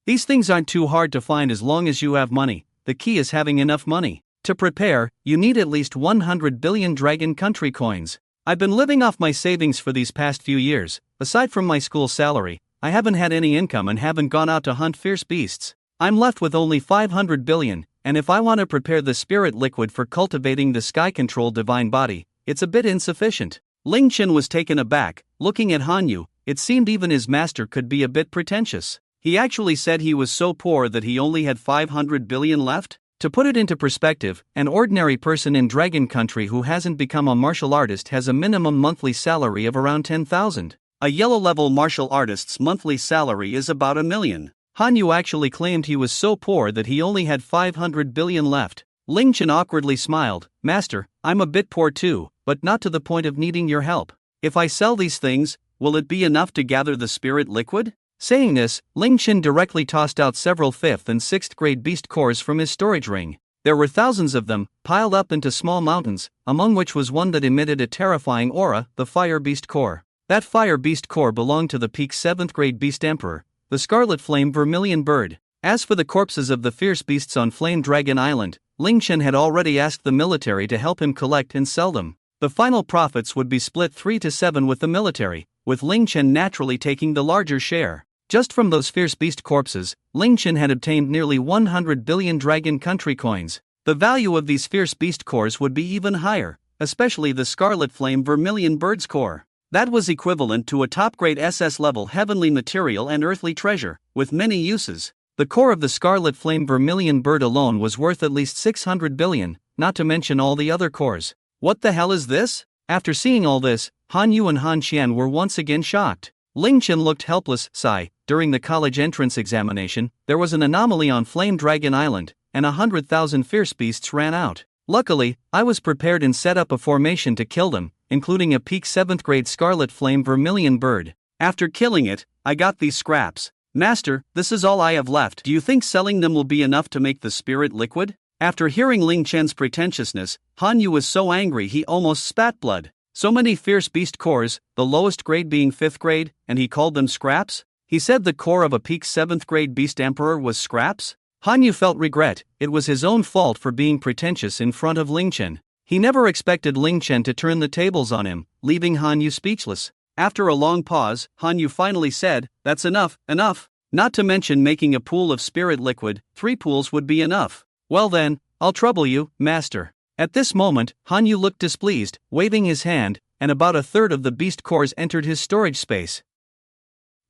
Speaker 1: These things aren't too hard to find as long as you have money. The key is having enough money. To prepare, you need at least 100 billion dragon country coins. I've been living off my savings for these past few years. Aside from my school salary, I haven't had any income and haven't gone out to hunt fierce beasts. I'm left with only 500 billion, and if I want to prepare the spirit liquid for cultivating the sky control divine body, it's a bit insufficient. Ling Chen was taken aback, looking at Han Yu. it seemed even his master could be a bit pretentious. He actually said he was so poor that he only had 500 billion left? To put it into perspective, an ordinary person in Dragon Country who hasn't become a martial artist has a minimum monthly salary of around 10,000. A yellow-level martial artist's monthly salary is about 1 million. Han Yu actually claimed he was so poor that he only had 500 billion left. Ling Chen awkwardly smiled. Master, I'm a bit poor too, but not to the point of needing your help. If I sell these things, will it be enough to gather the spirit liquid? Saying this, Ling Chen directly tossed out several 5th and 6th grade beast cores from his storage ring. There were thousands of them, piled up into small mountains, among which was one that emitted a terrifying aura, the Fire Beast Core. That Fire Beast Core belonged to the peak 7th grade Beast Emperor, the Scarlet Flame Vermillion Bird. As for the corpses of the fierce beasts on Flame Dragon Island, Ling Chen had already asked the military to help him collect and sell them. The final profits would be split 3-7 with the military, with Ling Chen naturally taking the larger share. Just from those fierce beast corpses, Ling Chen had obtained nearly 100 billion Dragon Country coins. The value of these fierce beast cores would be even higher, especially the Scarlet Flame Vermillion Bird's core. That was equivalent to a top-grade SS-level heavenly material and earthly treasure, with many uses. The core of the Scarlet Flame Vermillion Bird alone was worth at least 600 billion, not to mention all the other cores. What the hell is this? After seeing all this, Han Yu and Han Qian were once again shocked. Ling Chen looked helpless. Sigh. During the college entrance examination, there was an anomaly on Flame Dragon Island, and 100,000 fierce beasts ran out. Luckily, I was prepared and set up a formation to kill them, including a peak 7th grade Scarlet Flame Vermillion Bird. After killing it, I got these scraps. Master, this is all I have left. Do you think selling them will be enough to make the spirit liquid? After hearing Ling Chen's pretentiousness, Han Yu was so angry he almost spat blood. So many fierce beast cores, the lowest grade being 5th grade, and he called them scraps? He said the core of a peak 7th grade Beast Emperor was scraps? Han Yu felt regret. It was his own fault for being pretentious in front of Ling Chen. He never expected Ling Chen to turn the tables on him, leaving Han Yu speechless. After a long pause, Han Yu finally said, "That's enough, enough. Not to mention making a pool of spirit liquid, 3 pools would be enough." "Well then, I'll trouble you, master." At this moment, Han Yu looked displeased, waving his hand, and about a third of the beast cores entered his storage space.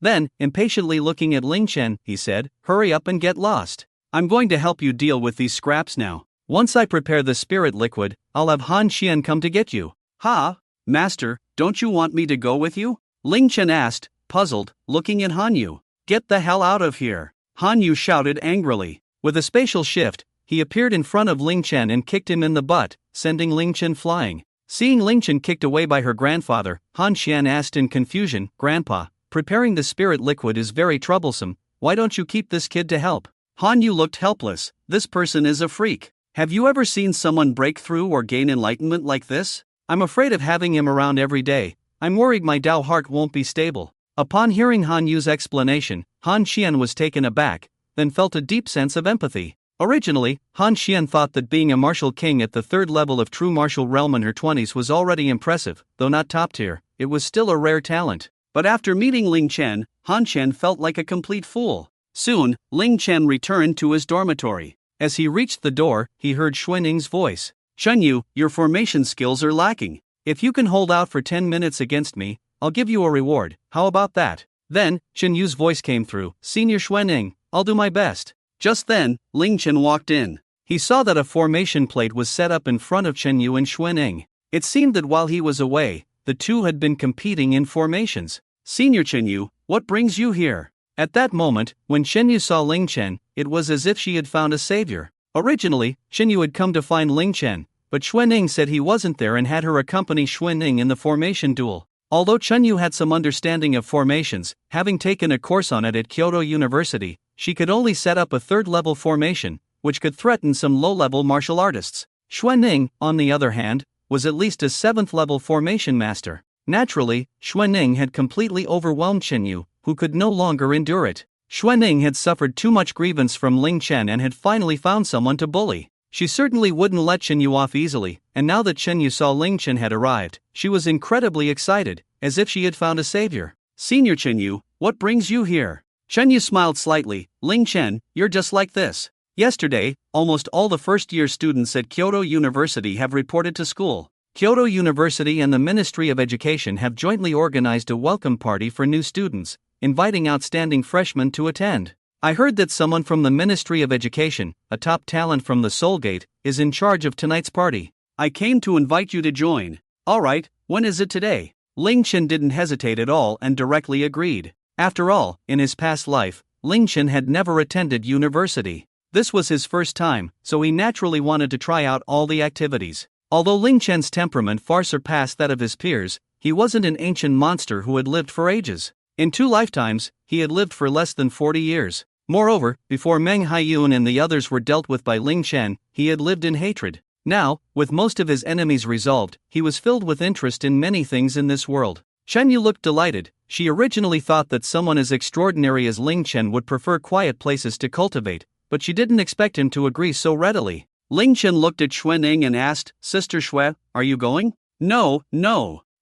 Speaker 1: Then, impatiently looking at Ling Chen, he said, "Hurry up and get lost. I'm going to help you deal with these scraps now. Once I prepare the spirit liquid, I'll have Han Qian come to get you." "Ha? Master, don't you want me to go with you?" Ling Chen asked, puzzled, looking at Han Yu. "Get the hell out of here!" Han Yu shouted angrily. With a spatial shift, he appeared in front of Ling Chen and kicked him in the butt, sending Ling Chen flying. Seeing Ling Chen kicked away by her grandfather, Han Qian asked in confusion, "Grandpa, preparing the spirit liquid is very troublesome. Why don't you keep this kid to help?" Han Yu looked helpless. "This person is a freak. Have you ever seen someone break through or gain enlightenment like this? I'm afraid of having him around every day. I'm worried my Dao heart won't be stable." Upon hearing Han Yu's explanation, Han Qian was taken aback, then felt a deep sense of empathy. Originally, Han Qian thought that being a martial king at the 3rd level of true martial realm in her 20s was already impressive, though not top tier. It was still a rare talent. But after meeting Ling Chen, Han Qian felt like a complete fool. Soon, Ling Chen returned to his dormitory. As he reached the door, he heard Xuaning's voice. "Chen Yu, your formation skills are lacking. If you can hold out for 10 minutes against me, I'll give you a reward. How about that?" Then, Chen Yu's voice came through. "Senior Xuaning, I'll do my best." Just then, Ling Chen walked in. He saw that a formation plate was set up in front of Chen Yu and Xuaning. It seemed that while he was away, the two had been competing in formations. "Senior Chen Yu, what brings you here?" At that moment, when Chen Yu saw Ling Chen, it was as if she had found a savior. Originally, Chen Yu had come to find Ling Chen, but Xuaning said he wasn't there and had her accompany Xuaning in the formation duel. Although Chen Yu had some understanding of formations, having taken a course on it at Kyoto University, she could only set up a 3rd-level formation, which could threaten some low-level martial artists. Xuaning, on the other hand, was at least a 7th-level formation master. Naturally, Xuaning had completely overwhelmed Chen Yu, who could no longer endure it. Xuaning had suffered too much grievance from Ling Chen and had finally found someone to bully. She certainly wouldn't let Chen Yu off easily, and now that Chen Yu saw Ling Chen had arrived, she was incredibly excited, as if she had found a savior. "Senior Chen Yu, what brings you here?" Chen Yu smiled slightly. "Ling Chen, you're just like this. Yesterday, almost all the first-year students at Kyoto University have reported to school. Kyoto University and the Ministry of Education have jointly organized a welcome party for new students, inviting outstanding freshmen to attend. I heard that someone from the Ministry of Education, a top talent from the Soulgate, is in charge of tonight's party. I came to invite you to join. Alright, when is it today? Ling Chen didn't hesitate at all and directly agreed. After all, in his past life, Ling Chen had never attended university. This was his first time, so he naturally wanted to try out all the activities. Although Ling Chen's temperament far surpassed that of his peers, he wasn't an ancient monster who had lived for ages. In 2 lifetimes, he had lived for less than 40 years. Moreover, before Mang Hayun and the others were dealt with by Ling Chen, he had lived in hatred. Now, with most of his enemies resolved, he was filled with interest in many things in this world. Chen Yu looked delighted. She originally thought that someone as extraordinary as Ling Chen would prefer quiet places to cultivate, but she didn't expect him to agree so readily. Ling Chen looked at Xuening and asked, "Sister Xue, are you going?" No.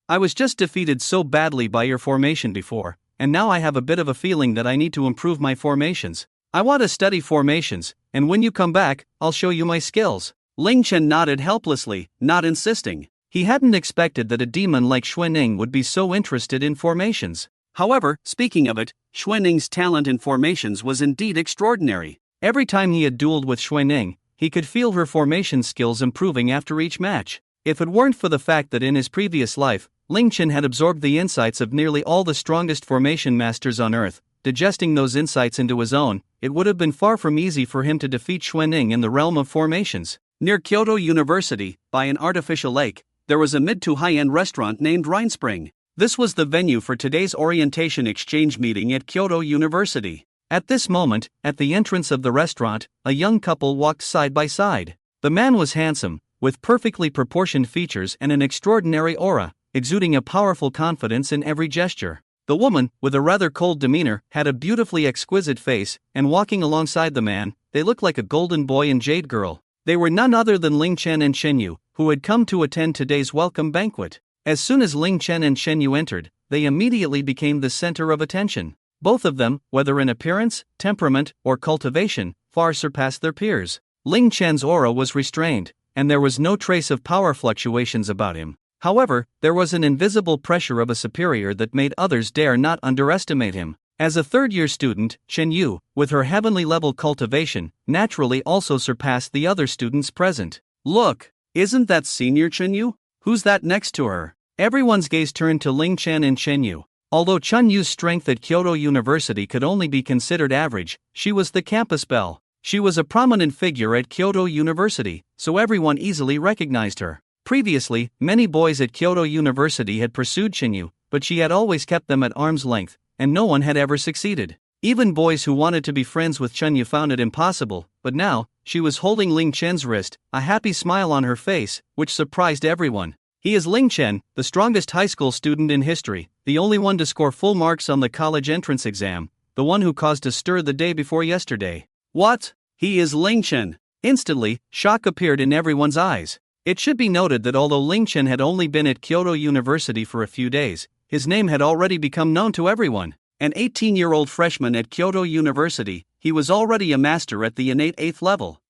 Speaker 1: I was just defeated so badly by your formation before, and now I have a bit of a feeling that I need to improve my formations. I want to study formations, and when you come back, I'll show you my skills." Ling Chen nodded helplessly, not insisting. He hadn't expected that a demon like Xuening would be so interested in formations. However, speaking of it, Xuening's talent in formations was indeed extraordinary. Every time he had dueled with Xuening, he could feel her formation skills improving after each match. If it weren't for the fact that in his previous life, Ling Chen had absorbed the insights of nearly all the strongest formation masters on Earth, digesting those insights into his own, it would have been far from easy for him to defeat Xuening in the realm of formations. Near Kyoto University, by an artificial lake, there was a mid to high-end restaurant named Rhine Spring. This was the venue for today's orientation exchange meeting at Kyoto University. At this moment, at the entrance of the restaurant, a young couple walked side by side. The man was handsome, with perfectly proportioned features and an extraordinary aura, exuding a powerful confidence in every gesture. The woman, with a rather cold demeanor, had a beautifully exquisite face, and walking alongside the man, they looked like a golden boy and jade girl. They were none other than Ling Chen and Chen Yu, who had come to attend today's welcome banquet. As soon as Ling Chen and Chen Yu entered, they immediately became the center of attention. Both of them, whether in appearance, temperament, or cultivation, far surpassed their peers. Ling Chen's aura was restrained, and there was no trace of power fluctuations about him. However, there was an invisible pressure of a superior that made others dare not underestimate him. As a third-year student, Chen Yu, with her heavenly-level cultivation, naturally also surpassed the other students present. Look, isn't that senior Chen Yu? Who's that next to her? Everyone's gaze turned to Ling Chen and Chen Yu. Although Chen Yu's strength at Kyoto University could only be considered average, she was the campus belle. She was a prominent figure at Kyoto University, so everyone easily recognized her. Previously, many boys at Kyoto University had pursued Chen Yu, but she had always kept them at arm's length, and no one had ever succeeded. Even boys who wanted to be friends with Chen Yu found it impossible, but now, she was holding Ling Chen's wrist, a happy smile on her face, which surprised everyone. He is Ling Chen, the strongest high school student in history, the only one to score full marks on the college entrance exam, the one who caused a stir the day before yesterday. What? He is Ling Chen. Instantly, shock appeared in everyone's eyes. It should be noted that although Ling Chen had only been at Kyoto University for a few days, his name had already become known to everyone. An 18-year-old freshman at Kyoto University, he was already a master at the innate 8th level.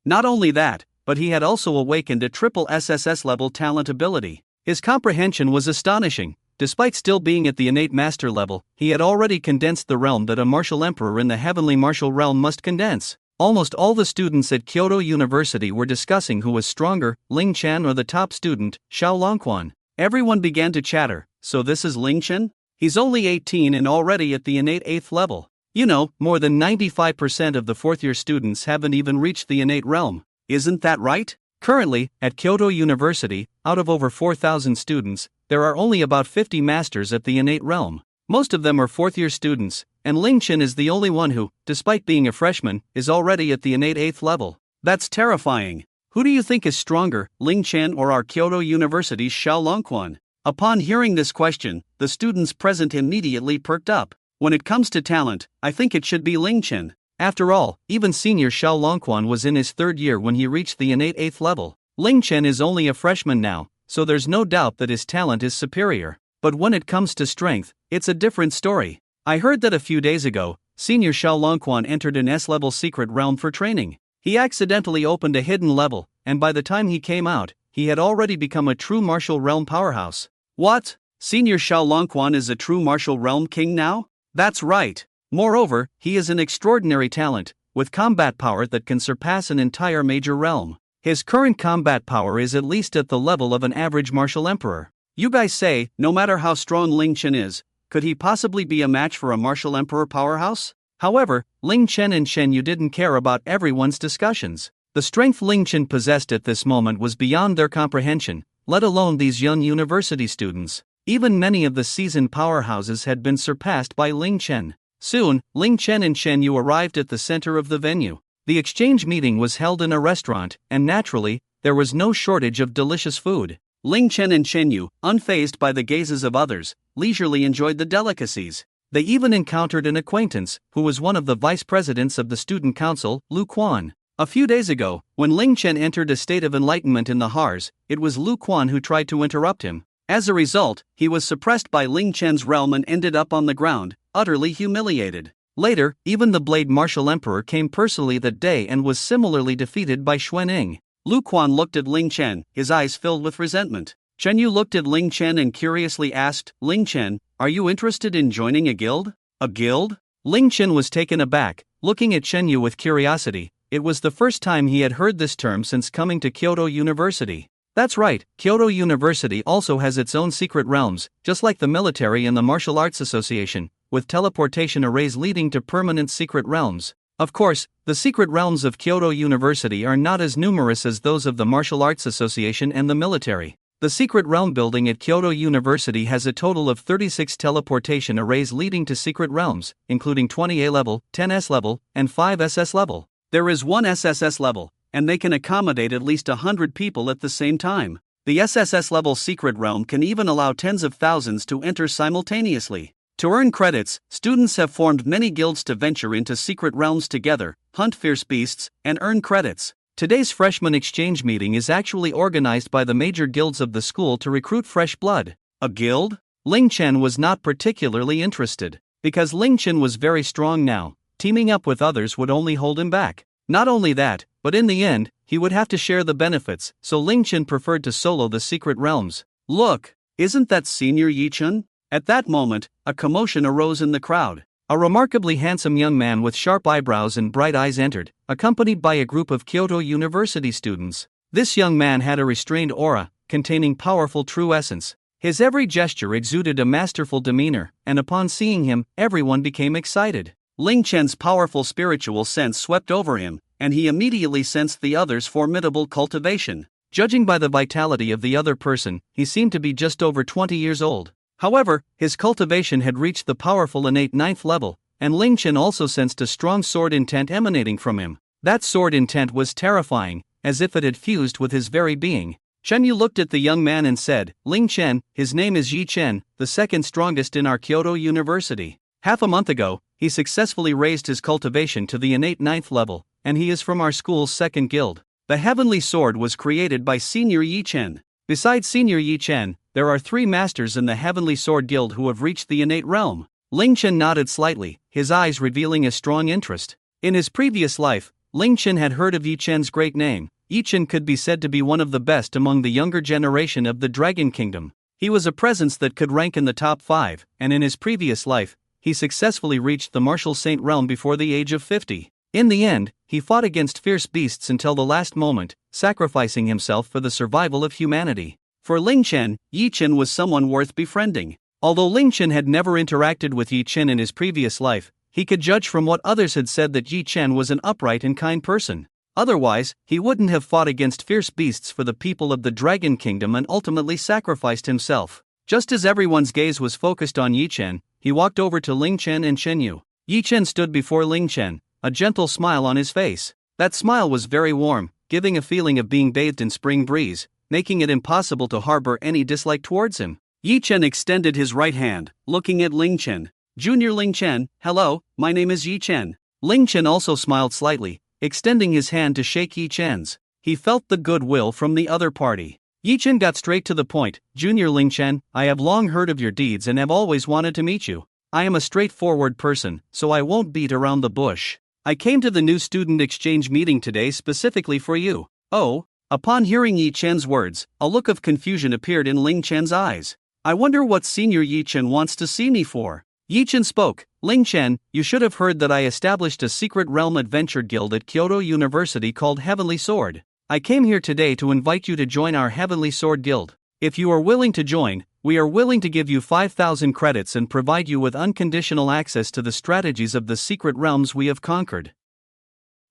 Speaker 1: Not only that, but he had also awakened a triple SSSS-level talent ability. His comprehension was astonishing. Despite still being at the innate master level, he had already condensed the realm that a martial emperor in the heavenly martial realm must condense. Almost all the students at Kyoto University were discussing who was stronger, Ling Chen or the top student, Xiao Longquan. Everyone began to chatter. So this is Ling Chen? He's only 18 and already at the innate 8th level. You know, more than 95% of the fourth-year students haven't even reached the innate realm. Isn't that right? Currently, at Kyoto University, out of over 4,000 students, there are only about 50 masters at the innate realm. Most of them are fourth-year students, and Ling Chen is the only one who, despite being a freshman, is already at the innate 8th level. That's terrifying. Who do you think is stronger, Ling Chen or our Kyoto University's Xiao Longquan? Upon hearing this question, the students present immediately perked up. When it comes to talent, I think it should be Ling Chen. After all, even senior Xiao Longquan was in his third year when he reached the innate 8th level. Ling Chen is only a freshman now, so there's no doubt that his talent is superior. But when it comes to strength, it's a different story. I heard that a few days ago, senior Xiao Longquan entered an S-level secret realm for training. He accidentally opened a hidden level, and by the time he came out, he had already become a true martial realm powerhouse. What? Senior Xiao Longquan is a true martial realm king now? That's right. Moreover, he is an extraordinary talent, with combat power that can surpass an entire major realm. His current combat power is at least at the level of an average martial emperor. You guys say, no matter how strong Ling Chen is, could he possibly be a match for a martial emperor powerhouse? However, Ling Chen and Shen Yu didn't care about everyone's discussions. The strength Ling Chen possessed at this moment was beyond their comprehension, let alone these young university students. Even many of the seasoned powerhouses had been surpassed by Ling Chen. Soon, Ling Chen and Shen Yu arrived at the center of the venue. The exchange meeting was held in a restaurant, and naturally, there was no shortage of delicious food. Ling Chen and Shen Yu, unfazed by the gazes of others, leisurely enjoyed the delicacies. They even encountered an acquaintance, who was one of the vice presidents of the student council, Lu Quan. A few days ago, when Ling Chen entered a state of enlightenment in the Hars, it was Lu Quan who tried to interrupt him. As a result, he was suppressed by Ling Chen's realm and ended up on the ground, utterly humiliated. Later, even the Blade Martial Emperor came personally that day and was similarly defeated by Xuanning. Lu Quan looked at Ling Chen, his eyes filled with resentment. Chen Yu looked at Ling Chen and curiously asked, Ling Chen, are you interested in joining a guild? A guild? Ling Chen was taken aback, looking at Chen Yu with curiosity. It was the first time he had heard this term since coming to Kyoto University. That's right, Kyoto University also has its own secret realms, just like the military and the Martial Arts Association, with teleportation arrays leading to permanent secret realms. Of course, the secret realms of Kyoto University are not as numerous as those of the Martial Arts Association and the military. The secret realm building at Kyoto University has a total of 36 teleportation arrays leading to secret realms, including 20 A-level, 10 S-level, and 5 SS-level. There is one SSSS-Level, and they can accommodate at least 100 people at the same time. The SSS-Level secret realm can even allow tens of thousands to enter simultaneously. To earn credits, students have formed many guilds to venture into secret realms together, hunt fierce beasts, and earn credits. Today's freshman exchange meeting is actually organized by the major guilds of the school to recruit fresh blood. A guild? Ling Chen was not particularly interested. Because Ling Chen was very strong now, teaming up with others would only hold him back. Not only that, but in the end, he would have to share the benefits, so Ling Chen preferred to solo the secret realms. Look, isn't that Senior Yi Chun? At that moment, a commotion arose in the crowd. A remarkably handsome young man with sharp eyebrows and bright eyes entered, accompanied by a group of Kyoto University students. This young man had a restrained aura, containing powerful true essence. His every gesture exuded a masterful demeanor, and upon seeing him, everyone became excited. Ling Chen's powerful spiritual sense swept over him, and he immediately sensed the other's formidable cultivation. Judging by the vitality of the other person, he seemed to be just over 20 years old. However, his cultivation had reached the powerful innate 9th level, and Ling Chen also sensed a strong sword intent emanating from him. That sword intent was terrifying, as if it had fused with his very being. Chen Yu looked at the young man and said, Ling Chen, his name is Yi Chen, the second strongest in our Kyoto University. Half a month ago, he successfully raised his cultivation to the innate 9th level, and he is from our school's second guild. The heavenly sword was created by Senior Yi Chen. Besides Senior Yi Chen, there are 3 masters in the Heavenly Sword Guild who have reached the innate realm. Ling Chen nodded slightly, his eyes revealing a strong interest. In his previous life, Ling Chen had heard of Yi Chen's great name. Yi Chen could be said to be one of the best among the younger generation of the Dragon Kingdom. He was a presence that could rank in the top 5, and in his previous life, he successfully reached the Martial Saint realm before the age of 50. In the end, he fought against fierce beasts until the last moment, sacrificing himself for the survival of humanity. For Ling Chen, Yi Chen was someone worth befriending. Although Ling Chen had never interacted with Yi Chen in his previous life, he could judge from what others had said that Yi Chen was an upright and kind person. Otherwise, he wouldn't have fought against fierce beasts for the people of the Dragon Kingdom and ultimately sacrificed himself. Just as everyone's gaze was focused on Yi Chen, he walked over to Ling Chen and Shen Yu. Yi Chen stood before Ling Chen, a gentle smile on his face. That smile was very warm, giving a feeling of being bathed in spring breeze, making it impossible to harbor any dislike towards him. Yi Chen extended his right hand, looking at Ling Chen. Junior Ling Chen, hello, my name is Yi Chen. Ling Chen also smiled slightly, extending his hand to shake Yi Chen's. He felt the goodwill from the other party. Yi Chen got straight to the point. Junior Ling Chen, I have long heard of your deeds and have always wanted to meet you. I am a straightforward person, so I won't beat around the bush. I came to the new student exchange meeting today specifically for you. Oh, Upon hearing Yi Chen's words, a look of confusion appeared in Ling Chen's eyes. I wonder what Senior Yi Chen wants to see me for. Yi Chen spoke. Ling Chen, you should have heard that I established a secret realm adventure guild at Kyoto University called Heavenly Sword. I came here today to invite you to join our Heavenly Sword Guild. If you are willing to join, we are willing to give you 5,000 credits and provide you with unconditional access to the strategies of the secret realms we have conquered.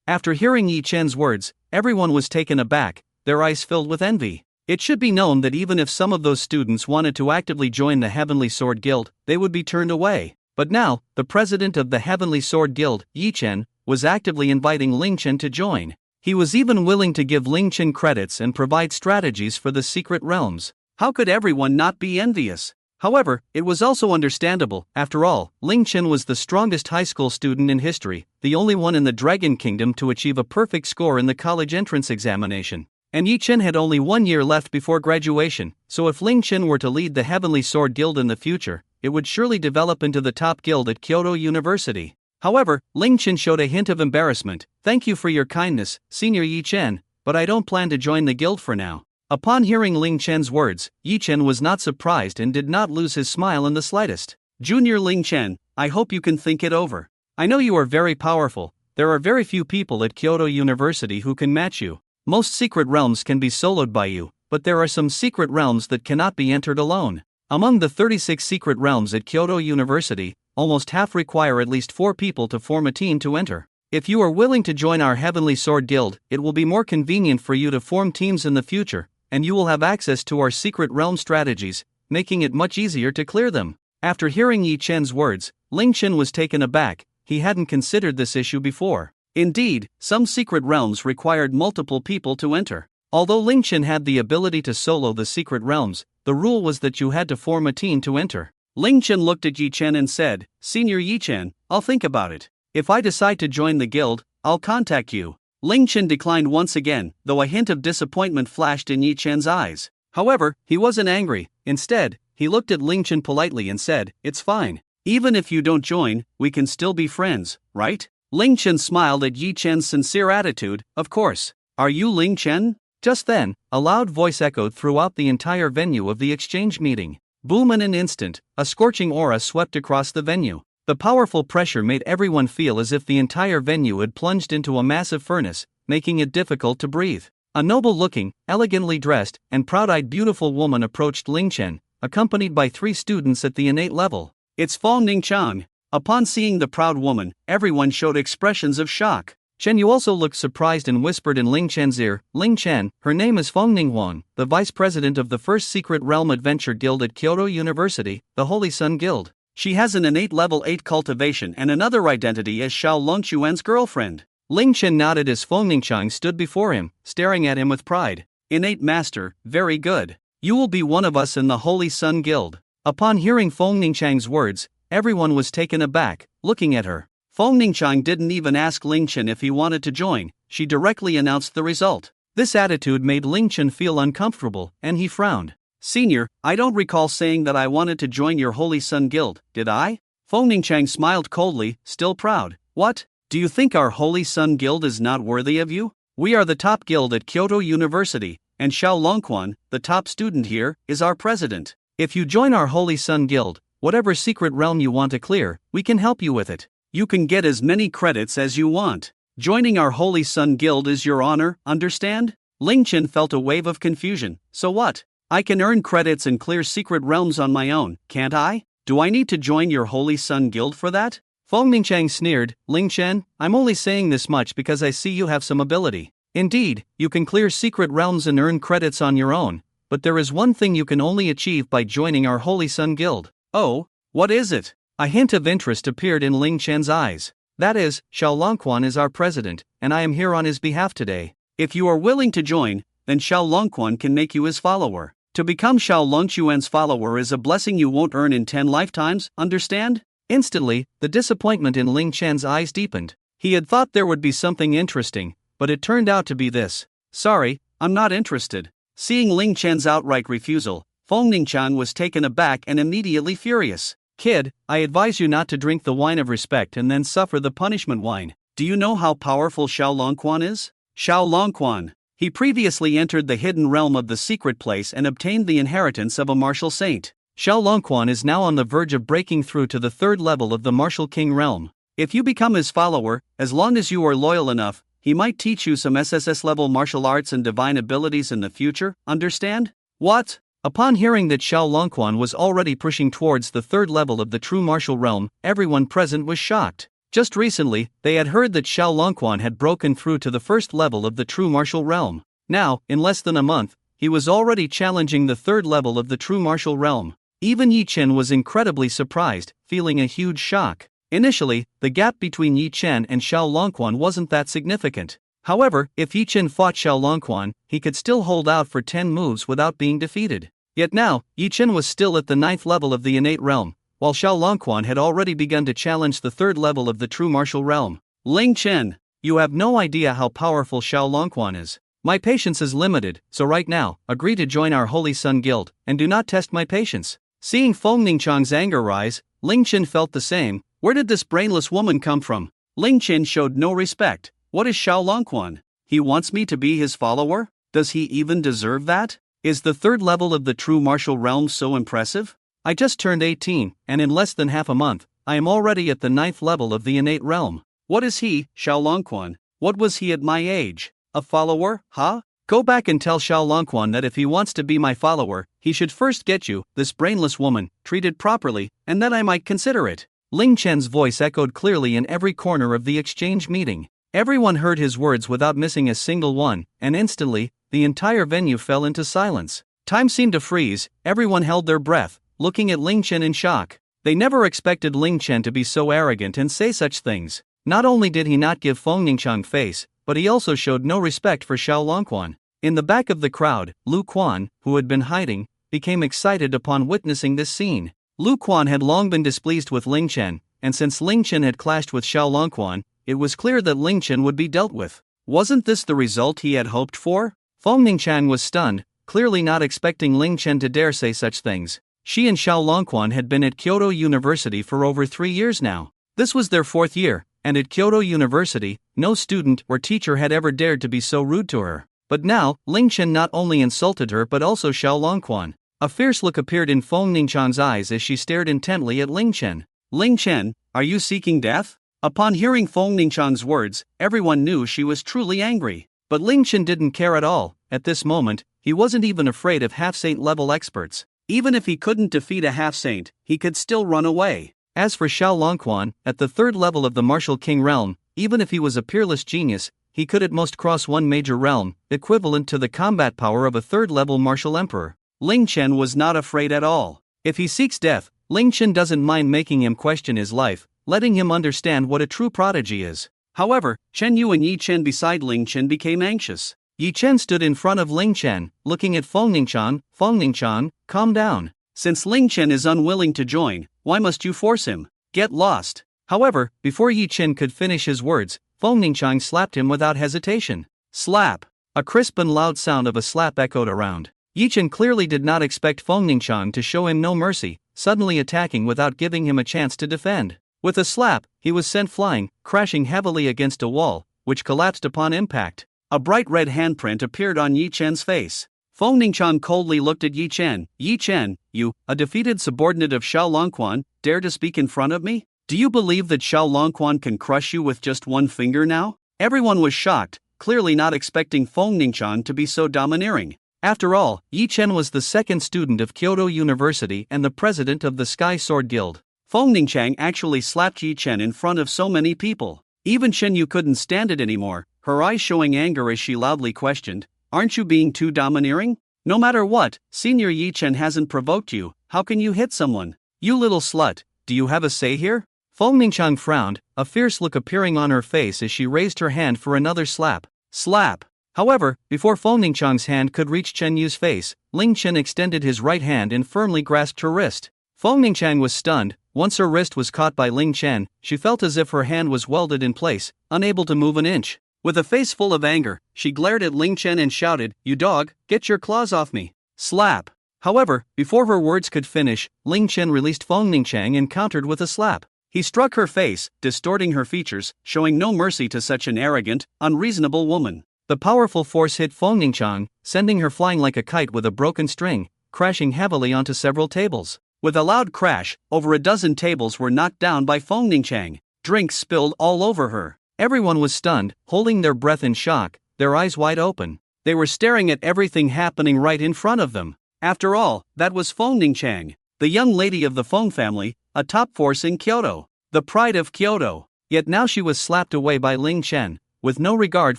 Speaker 1: After hearing Yi Chen's words, everyone was taken aback, their eyes filled with envy. It should be known that even if some of those students wanted to actively join the Heavenly Sword Guild, they would be turned away. But now, the president of the Heavenly Sword Guild, Yi Chen, was actively inviting Ling Chen to join. He was even willing to give Ling Chen credits and provide strategies for the secret realms. How could everyone not be envious? However, it was also understandable. After all, Ling Chen was the strongest high school student in history, the only one in the Dragon Kingdom to achieve a perfect score in the college entrance examination. And Yi Chen had only 1 year left before graduation, so if Ling Chen were to lead the Heavenly Sword Guild in the future, it would surely develop into the top guild at Kyoto University. However, Ling Chen showed a hint of embarrassment. Thank you for your kindness, Senior Yi Chen, but I don't plan to join the guild for now. Upon hearing Ling Chen's words, Yi Chen was not surprised and did not lose his smile in the slightest. Junior Ling Chen, I hope you can think it over. I know you are very powerful. There are very few people at Kyoto University who can match you. Most secret realms can be soloed by you, but there are some secret realms that cannot be entered alone. Among the 36 secret realms at Kyoto University, almost half require at least 4 people to form a team to enter. If you are willing to join our Heavenly Sword Guild, it will be more convenient for you to form teams in the future, and you will have access to our secret realm strategies, making it much easier to clear them. After hearing Yi Chen's words, Ling Chen was taken aback. He hadn't considered this issue before. Indeed, some secret realms required multiple people to enter. Although Ling Chen had the ability to solo the secret realms, the rule was that you had to form a team to enter. Ling Chen looked at Yi Chen and said, Senior Yi Chen, I'll think about it. If I decide to join the guild, I'll contact you. Ling Chen declined once again, though a hint of disappointment flashed in Yi Chen's eyes. However, he wasn't angry. Instead, he looked at Ling Chen politely and said, It's fine. Even if you don't join, we can still be friends, right? Ling Chen smiled at Yi Chen's sincere attitude. Of course. Are you Ling Chen? Just then, a loud voice echoed throughout the entire venue of the exchange meeting. Boom! In an instant, a scorching aura swept across the venue. The powerful pressure made everyone feel as if the entire venue had plunged into a massive furnace, making it difficult to breathe. A noble-looking, elegantly dressed, and proud-eyed beautiful woman approached Ling Chen, accompanied by 3 students at the innate level. It's Fong Ningchang. Upon seeing the proud woman, everyone showed expressions of shock. Chen Yu also looked surprised and whispered in Ling Chen's ear, Ling Chen, her name is Fong Ninghuang, the vice president of the first secret realm adventure guild at Kyoto University, the Holy Sun Guild. She has an innate level 8 cultivation and another identity as Xiao Longquan's girlfriend. Ling Chen nodded as Fong Ningchang stood before him, staring at him with pride. Innate master, very good. You will be one of us in the Holy Sun Guild. Upon hearing Fong Ningchang's words, everyone was taken aback, looking at her. Fong Ningchang didn't even ask Ling Chen if he wanted to join, she directly announced the result. This attitude made Ling Chen feel uncomfortable, and he frowned. Senior, I don't recall saying that I wanted to join your Holy Sun Guild, did I? Fong Ningchang smiled coldly, still proud. What? Do you think our Holy Sun Guild is not worthy of you? We are the top guild at Kyoto University, and Xiao Longquan, the top student here, is our president. If you join our Holy Sun Guild, whatever secret realm you want to clear, we can help you with it. You can get as many credits as you want. Joining our Holy Sun Guild is your honor, understand? Ling Chen felt a wave of confusion. So what? I can earn credits and clear secret realms on my own, can't I? Do I need to join your Holy Sun Guild for that? Fong Ningchang sneered. Ling Chen, I'm only saying this much because I see you have some ability. Indeed, you can clear secret realms and earn credits on your own, but there is one thing you can only achieve by joining our Holy Sun Guild. Oh, what is it? A hint of interest appeared in Ling Chen's eyes. That is, Xiao Longquan is our president, and I am here on his behalf today. If you are willing to join, then Xiao Longquan can make you his follower. To become Xiao Longquan's follower is a blessing you won't earn in 10 lifetimes, understand? Instantly, the disappointment in Ling Chen's eyes deepened. He had thought there would be something interesting, but it turned out to be this. Sorry, I'm not interested. Seeing Ling Chen's outright refusal, Fong Ningchang was taken aback and immediately furious. Kid, I advise you not to drink the wine of respect and then suffer the punishment wine. Do you know how powerful Xiao Longquan is? Xiao Longquan. He previously entered the hidden realm of the secret place and obtained the inheritance of a martial saint. Xiao Longquan is now on the verge of breaking through to the third level of the martial king realm. If you become his follower, as long as you are loyal enough, he might teach you some SSS level martial arts and divine abilities in the future, understand? What? Upon hearing that Xiao Longquan was already pushing towards the third level of the true martial realm, everyone present was shocked. Just recently, they had heard that Xiao Longquan had broken through to the first level of the true martial realm. Now, in less than a month, he was already challenging the third level of the true martial realm. Even Yi Chen was incredibly surprised, feeling a huge shock. Initially, the gap between Yi Chen and Xiao Longquan wasn't that significant. However, if Yi Chen fought Xiao Longquan, he could still hold out for 10 moves without being defeated. Yet now, Yi Chen was still at the 9th level of the innate realm, while Xiao Longquan had already begun to challenge the third level of the true martial realm. Ling Chen, you have no idea how powerful Xiao Longquan is. My patience is limited, so right now, agree to join our Holy Sun Guild, and do not test my patience. Seeing Feng Ningchang's anger rise, Ling Chen felt the same. Where did this brainless woman come from? Ling Chen showed no respect. What is Xiao Longquan? He wants me to be his follower? Does he even deserve that? Is the third level of the true martial realm so impressive? I just turned 18, and in less than half a month, I am already at the 9th level of the innate realm. What is he, Xiao Longquan? What was he at my age? A follower, huh? Go back and tell Xiao Longquan that if he wants to be my follower, he should first get you, this brainless woman, treated properly, and then I might consider it. Ling Chen's voice echoed clearly in every corner of the exchange meeting. Everyone heard his words without missing a single one, and instantly, the entire venue fell into silence. Time seemed to freeze, everyone held their breath, looking at Ling Chen in shock. They never expected Ling Chen to be so arrogant and say such things. Not only did he not give Feng Ningchang face, but he also showed no respect for Xiao Longquan. In the back of the crowd, Lu Quan, who had been hiding, became excited upon witnessing this scene. Lu Quan had long been displeased with Ling Chen, and since Ling Chen had clashed with Xiao Longquan, it was clear that Ling Chen would be dealt with. Wasn't this the result he had hoped for? Feng Ningchang was stunned, clearly not expecting Ling Chen to dare say such things. She and Xiao Longquan had been at Kyoto University for over 3 years now. This was their 4th year, and at Kyoto University, no student or teacher had ever dared to be so rude to her. But now, Ling Chen not only insulted her but also Xiao Longquan. A fierce look appeared in Feng Ningchang's eyes as she stared intently at Ling Chen. Ling Chen, are you seeking death? Upon hearing Feng Ningchang's words, everyone knew she was truly angry. But Ling Chen didn't care at all. At this moment, he wasn't even afraid of half-saint level experts. Even if he couldn't defeat a half-saint, he could still run away. As for Xiao Longquan, at the 3rd level of the martial king realm, even if he was a peerless genius, he could at most cross one major realm, equivalent to the combat power of a 3rd level martial emperor. Ling Chen was not afraid at all. If he seeks death, Ling Chen doesn't mind making him question his life, letting him understand what a true prodigy is. However, Chen Yu and Yi Chen beside Ling Chen became anxious. Yi Chen stood in front of Ling Chen, looking at Feng Ningchang, calm down. Since Ling Chen is unwilling to join, why must you force him? Get lost. However, before Yi Chen could finish his words, Feng Ningchang slapped him without hesitation. Slap! A crisp and loud sound of a slap echoed around. Yi Chen clearly did not expect Feng Ningchang to show him no mercy, suddenly attacking without giving him a chance to defend. With a slap, he was sent flying, crashing heavily against a wall, which collapsed upon impact. A bright red handprint appeared on Yi Chen's face. Feng Ningchang coldly looked at Yi Chen. Yi Chen, you, a defeated subordinate of Xiao Longquan, dare to speak in front of me? Do you believe that Xiao Longquan can crush you with just one finger now? Everyone was shocked, clearly not expecting Feng Ningchang to be so domineering. After all, Yi Chen was the 2nd student of Kyoto University and the president of the Sky Sword Guild. Feng Ningchang actually slapped Yi Chen in front of so many people. Even Chen Yu couldn't stand it anymore, her eyes showing anger as she loudly questioned, "Aren't you being too domineering? No matter what, Senior Yi Chen hasn't provoked you, how can you hit someone? You little slut, do you have a say here?" Feng Ningchang frowned, a fierce look appearing on her face as she raised her hand for another slap. Slap! However, before Feng Ningchang's hand could reach Chen Yu's face, Ling Chen extended his right hand and firmly grasped her wrist. Feng Ningchang was stunned. Once her wrist was caught by Ling Chen, she felt as if her hand was welded in place, unable to move an inch. With a face full of anger, she glared at Ling Chen and shouted, "You dog, get your claws off me!" Slap! However, before her words could finish, Ling Chen released Feng Ningchang and countered with a slap. He struck her face, distorting her features, showing no mercy to such an arrogant, unreasonable woman. The powerful force hit Feng Ningqiang, sending her flying like a kite with a broken string, crashing heavily onto several tables. With a loud crash, over a dozen tables were knocked down by Feng Ningqiang. Drinks spilled all over her. Everyone was stunned, holding their breath in shock, their eyes wide open. They were staring at everything happening right in front of them. After all, that was Feng Ningqiang, the young lady of the Feng family, a top force in Kyoto, the pride of Kyoto. Yet now she was slapped away by Ling Chen, with no regard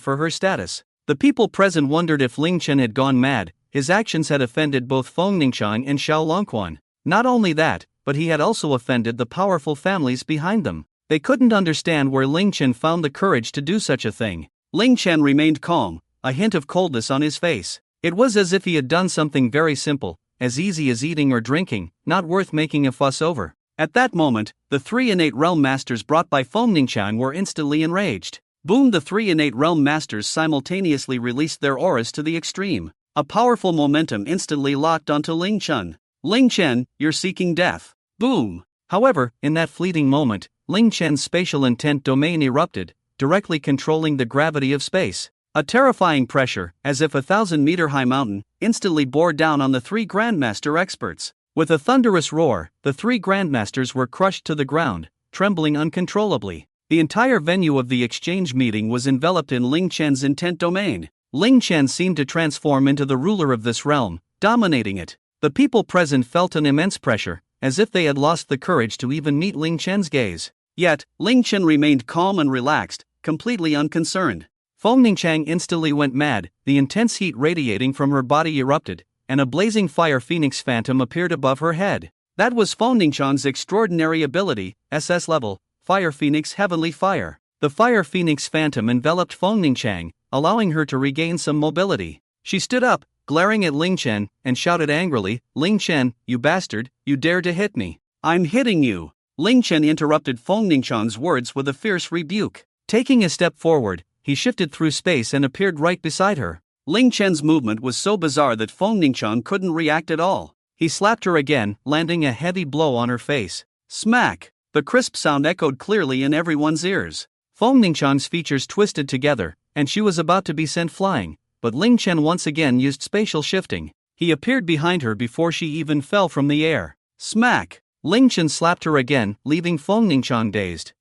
Speaker 1: for her status. The people present wondered if Ling Chen had gone mad. His actions had offended both Feng Ningqiang and Xiao Longquan. Not only that, but he had also offended the powerful families behind them. They couldn't understand where Ling Chen found the courage to do such a thing. Ling Chen remained calm, a hint of coldness on his face. It was as if he had done something very simple, as easy as eating or drinking, not worth making a fuss over. At that moment, the 3 innate realm masters brought by Feng Ningqiang were instantly enraged. Boom! The 3 innate realm masters simultaneously released their auras to the extreme. A powerful momentum instantly locked onto Ling Chen. Ling Chen, you're seeking death. Boom! However, in that fleeting moment, Ling Chen's spatial intent domain erupted, directly controlling the gravity of space. A terrifying pressure, as if a 1,000-meter-high mountain, instantly bore down on the 3 Grandmaster experts. With a thunderous roar, the 3 Grandmasters were crushed to the ground, trembling uncontrollably. The entire venue of the exchange meeting was enveloped in Ling Chen's intent domain. Ling Chen seemed to transform into the ruler of this realm, dominating it. The people present felt an immense pressure, as if they had lost the courage to even meet Ling Chen's gaze. Yet, Ling Chen remained calm and relaxed, completely unconcerned. Feng Ningqiang instantly went mad, the intense heat radiating from her body erupted, and a blazing fire phoenix phantom appeared above her head. That was Feng Ningqiang's extraordinary ability, SS level, Fire Phoenix Heavenly Fire. The fire phoenix phantom enveloped Feng Ningqiang, allowing her to regain some mobility. She stood up, glaring at Ling Chen, and shouted angrily, "Ling Chen, you bastard, you dare to hit me. I'm hitting you." Ling Chen interrupted Feng Ningqiang's words with a fierce rebuke. Taking a step forward, he shifted through space and appeared right beside her. Ling Chen's movement was so bizarre that Feng Ningqiang couldn't react at all. He slapped her again, landing a heavy blow on her face. Smack! The crisp sound echoed clearly in everyone's ears. Feng Ningqiang's features twisted together, and she was about to be sent flying, but Ling Chen once again used spatial shifting. He appeared behind her before she even fell from the air. Smack! Ling Chen slapped her again, leaving Feng Ningqiang dazed.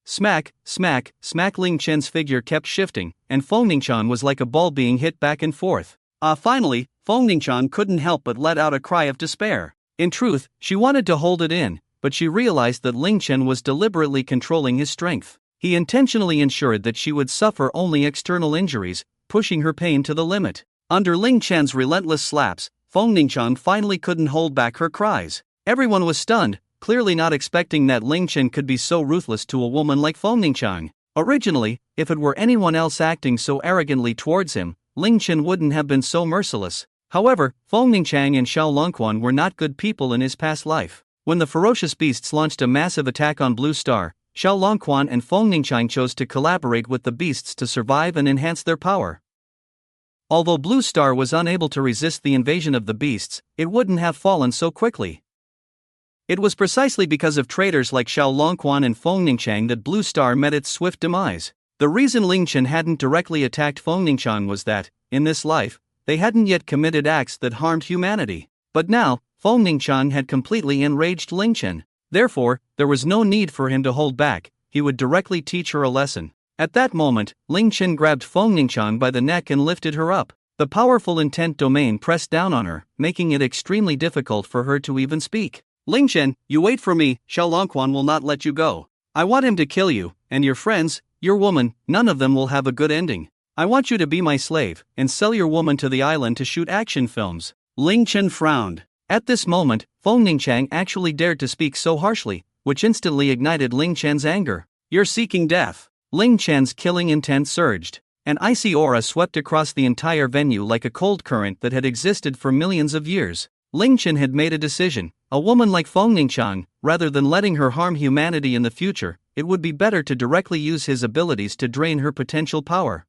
Speaker 1: Smack, smack, smack! Ling Chen's figure kept shifting, and Feng Ningqiang was like a ball being hit back and forth. Finally, Feng Ningqiang couldn't help but let out a cry of despair. In truth, she wanted to hold it in, but she realized that Ling Chen was deliberately controlling his strength. He intentionally ensured that she would suffer only external injuries, pushing her pain to the limit. Under Ling Chen's relentless slaps, Feng Ningqiang finally couldn't hold back her cries. Everyone was stunned, clearly not expecting that Ling Chen could be so ruthless to a woman like Feng Ningqiang. Originally, if it were anyone else acting so arrogantly towards him, Ling Chen wouldn't have been so merciless. However, Feng Ningqiang and Xiao Longquan were not good people in his past life. When the ferocious beasts launched a massive attack on Blue Star, Xiao Longquan and Feng Ningqiang chose to collaborate with the beasts to survive and enhance their power. Although Blue Star was unable to resist the invasion of the beasts, it wouldn't have fallen so quickly. It was precisely because of traitors like Xiao Longquan and Feng Ningqiang that Blue Star met its swift demise. The reason Ling Chen hadn't directly attacked Feng Ningqiang was that, in this life, they hadn't yet committed acts that harmed humanity. But now, Feng Ningqiang had completely enraged Ling Chen. Therefore, there was no need for him to hold back, he would directly teach her a lesson. At that moment, Ling Chen grabbed Feng Ningqiang by the neck and lifted her up. The powerful intent domain pressed down on her, making it extremely difficult for her to even speak. Ling Chen, you wait for me, Xiao Longquan will not let you go. I want him to kill you, and your friends, your woman, none of them will have a good ending. I want you to be my slave, and sell your woman to the island to shoot action films. Ling Chen frowned. At this moment, Feng Ningqiang actually dared to speak so harshly, which instantly ignited Ling Chen's anger. You're seeking death. Ling Chen's killing intent surged. An icy aura swept across the entire venue like a cold current that had existed for millions of years. Ling Chen had made a decision. A woman like Feng Ningqiang, rather than letting her harm humanity in the future, it would be better to directly use his abilities to drain her potential power.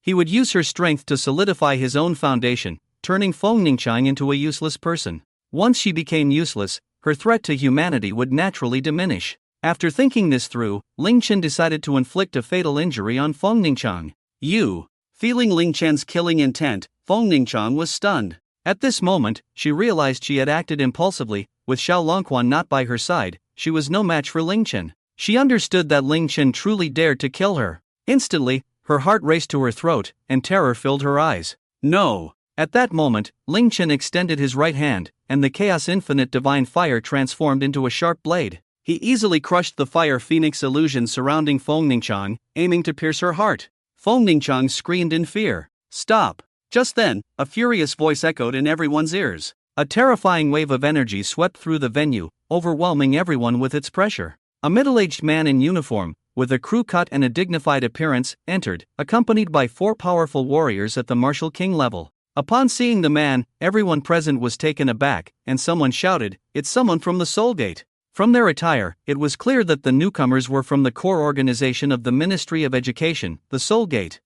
Speaker 1: He would use her strength to solidify his own foundation, turning Feng Ningqiang into a useless person. Once she became useless, her threat to humanity would naturally diminish. After thinking this through, Ling Chen decided to inflict a fatal injury on Feng Ningqiang. You. Feeling Ling Chen's killing intent, Feng Ningchang was stunned. At this moment, she realized she had acted impulsively. With Xiao Longquan not by her side, she was no match for Ling Chen. She understood that Ling Chen truly dared to kill her. Instantly, her heart raced to her throat, and terror filled her eyes. No! At that moment, Ling Chen extended his right hand, and the chaos infinite divine fire transformed into a sharp blade. He easily crushed the fire phoenix illusion surrounding Feng Ningchang, aiming to pierce her heart. Feng Ningchang screamed in fear. Stop! Just then, a furious voice echoed in everyone's ears. A terrifying wave of energy swept through the venue, overwhelming everyone with its pressure. A middle-aged man in uniform, with a crew cut and a dignified appearance, entered, accompanied by 4 powerful warriors at the martial king level. Upon seeing the man, everyone present was taken aback, and someone shouted, "It's someone from the Soul Gate." From their attire, it was clear that the newcomers were from the core organization of the Ministry of Education, the Soul Gate.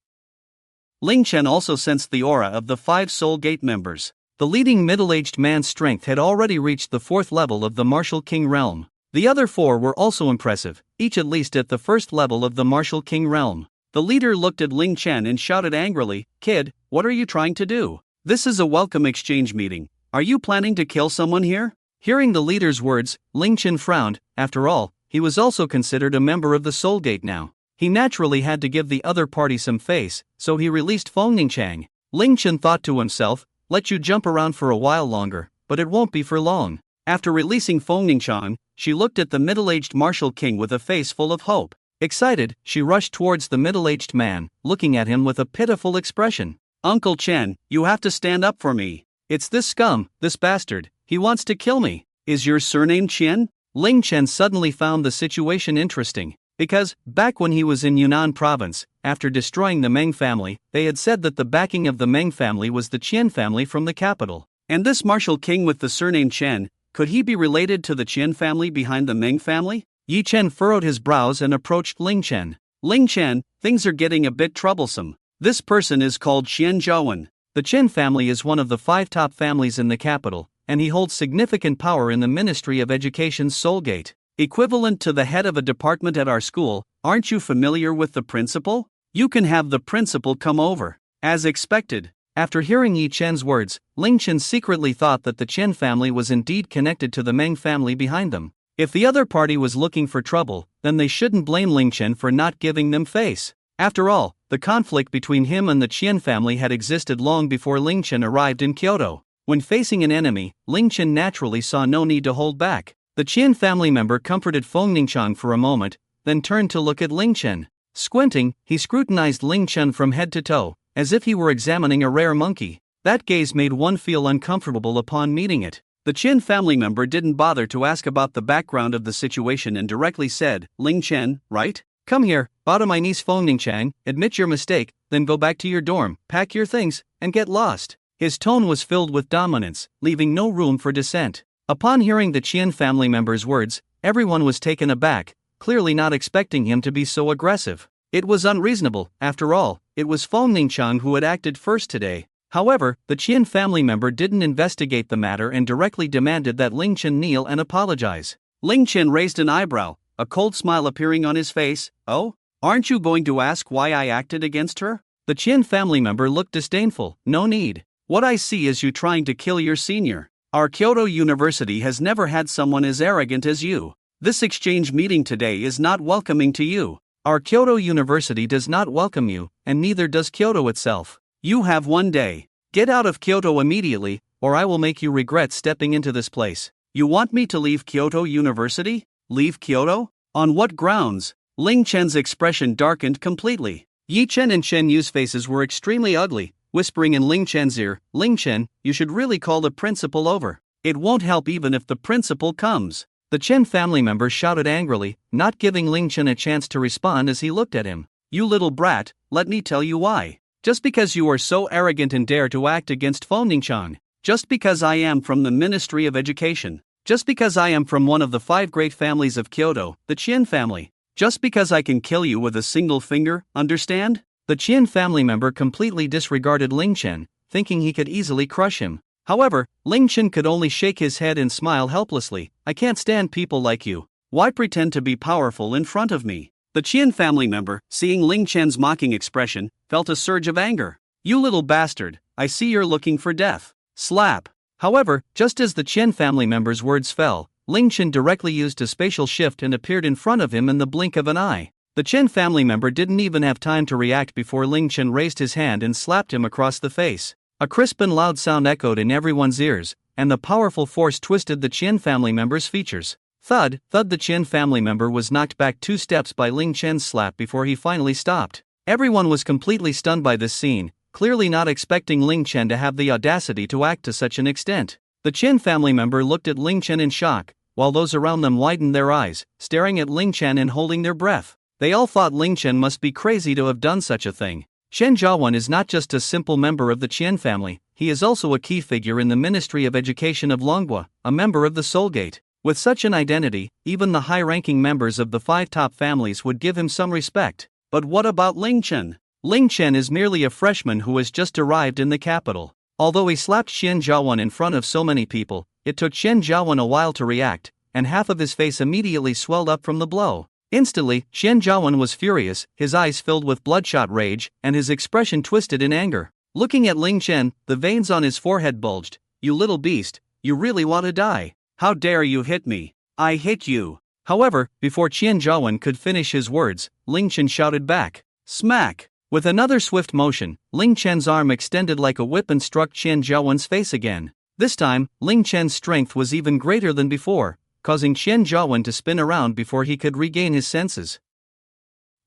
Speaker 1: Ling Chen also sensed the aura of the 5 Soul Gate members. The leading middle-aged man's strength had already reached the 4th level of the Martial King realm. The other 4 were also impressive, each at least at the 1st level of the Martial King realm. The leader looked at Ling Chen and shouted angrily, "Kid, what are you trying to do? This is a welcome exchange meeting. Are you planning to kill someone here?" Hearing the leader's words, Ling Chen frowned. After all, he was also considered a member of the Soul Gate now. He naturally had to give the other party some face, so he released Feng Ningchang. Ling Chen thought to himself, "Let you jump around for a while longer, but it won't be for long." After releasing Feng Ningchang, she looked at the middle-aged martial king with a face full of hope. Excited, she rushed towards the middle-aged man, looking at him with a pitiful expression. "Uncle Chen, you have to stand up for me. It's this scum, this bastard, he wants to kill me." "Is your surname Chen?" Ling Chen suddenly found the situation interesting, because, back when he was in Yunnan province, after destroying the Meng family, they had said that the backing of the Meng family was the Qian family from the capital. And this martial king with the surname Chen, could he be related to the Qian family behind the Meng family? Yi Chen furrowed his brows and approached Ling Chen. "Ling Chen, things are getting a bit troublesome. This person is called Qian Zhaowen. The Chen family is one of the 5 top families in the capital, and he holds significant power in the Ministry of Education's Soul Gate. Equivalent to the head of a department at our school. Aren't you familiar with the principal? You can have the principal come over." As expected. After hearing Yi Chen's words, Ling Chen secretly thought that the Chen family was indeed connected to the Meng family behind them. If the other party was looking for trouble, then they shouldn't blame Ling Chen for not giving them face. After all, the conflict between him and the Qian family had existed long before Ling Chen arrived in Kyoto. When facing an enemy, Ling Chen naturally saw no need to hold back. The Qian family member comforted Feng Ningchang for a moment, then turned to look at Ling Chen. Squinting, he scrutinized Ling Chen from head to toe, as if he were examining a rare monkey. That gaze made one feel uncomfortable upon meeting it. The Qian family member didn't bother to ask about the background of the situation and directly said, "Ling Chen, right? Come here, bow to my niece Feng Ningchang, admit your mistake, then go back to your dorm, pack your things, and get lost." His tone was filled with dominance, leaving no room for dissent. Upon hearing the Qian family member's words, everyone was taken aback, clearly not expecting him to be so aggressive. It was unreasonable, after all, it was Feng Ningchang who had acted first today. However, the Qian family member didn't investigate the matter and directly demanded that Ling Chen kneel and apologize. Ling Chen raised an eyebrow, a cold smile appearing on his face. "Oh? Aren't you going to ask why I acted against her?" The Qian family member looked disdainful. "No need. What I see is you trying to kill your senior. Our Kyoto University has never had someone as arrogant as you. This exchange meeting today is not welcoming to you. Our Kyoto University does not welcome you, and neither does Kyoto itself. You have one day. Get out of Kyoto immediately, or I will make you regret stepping into this place." "You want me to leave Kyoto University? Leave Kyoto? On what grounds?" Ling Chen's expression darkened completely. Yi Chen and Chen Yu's faces were extremely ugly, whispering in Ling Chen's ear, "Ling Chen, you should really call the principal over. It won't help even if the principal comes." The Chen family member shouted angrily, not giving Ling Chen a chance to respond as he looked at him. "You little brat, let me tell you why. Just because you are so arrogant and dare to act against Feng Ningchang. Just because I am from the Ministry of Education. Just because I am from one of the 5 great families of Kyoto, the Qian family. Just because I can kill you with a single finger, understand?" The Qian family member completely disregarded Ling Chen, thinking he could easily crush him. However, Ling Chen could only shake his head and smile helplessly. "I can't stand people like you. Why pretend to be powerful in front of me? The Qian family member, seeing Ling Chen's mocking expression, felt a surge of anger. "You little bastard, I see you're looking for death." Slap. However, just as the Chen family member's words fell, Ling Chen directly used a spatial shift and appeared in front of him in the blink of an eye. The Chen family member didn't even have time to react before Ling Chen raised his hand and slapped him across the face. A crisp and loud sound echoed in everyone's ears, and the powerful force twisted the Chen family member's features. Thud, thud. The Chen family member was knocked back 2 steps by Ling Chen's slap before he finally stopped. Everyone was completely stunned by this scene, clearly not expecting Ling Chen to have the audacity to act to such an extent. The Chen family member looked at Ling Chen in shock, while those around them widened their eyes, staring at Ling Chen and holding their breath. They all thought Ling Chen must be crazy to have done such a thing. Shen Jiawen is not just a simple member of the Qian family, he is also a key figure in the Ministry of Education of Longhua, a member of the Soul Gate. With such an identity, even the high-ranking members of the 5 top families would give him some respect. But what about Ling Chen? Ling Chen is merely a freshman who has just arrived in the capital. Although he slapped Shen Jiawen in front of so many people, it took Shen Jiawen a while to react, and half of his face immediately swelled up from the blow. Instantly, Shen Jiawen was furious, his eyes filled with bloodshot rage, and his expression twisted in anger. Looking at Ling Chen, the veins on his forehead bulged. "You little beast, you really want to die? How dare you hit me? I hit you." However, before Qian Jiawen could finish his words, Ling Chen shouted back. Smack! With another swift motion, Ling Chen's arm extended like a whip and struck Qian Jiawen's face again. This time, Ling Chen's strength was even greater than before, causing Qian Jiawen to spin around before he could regain his senses.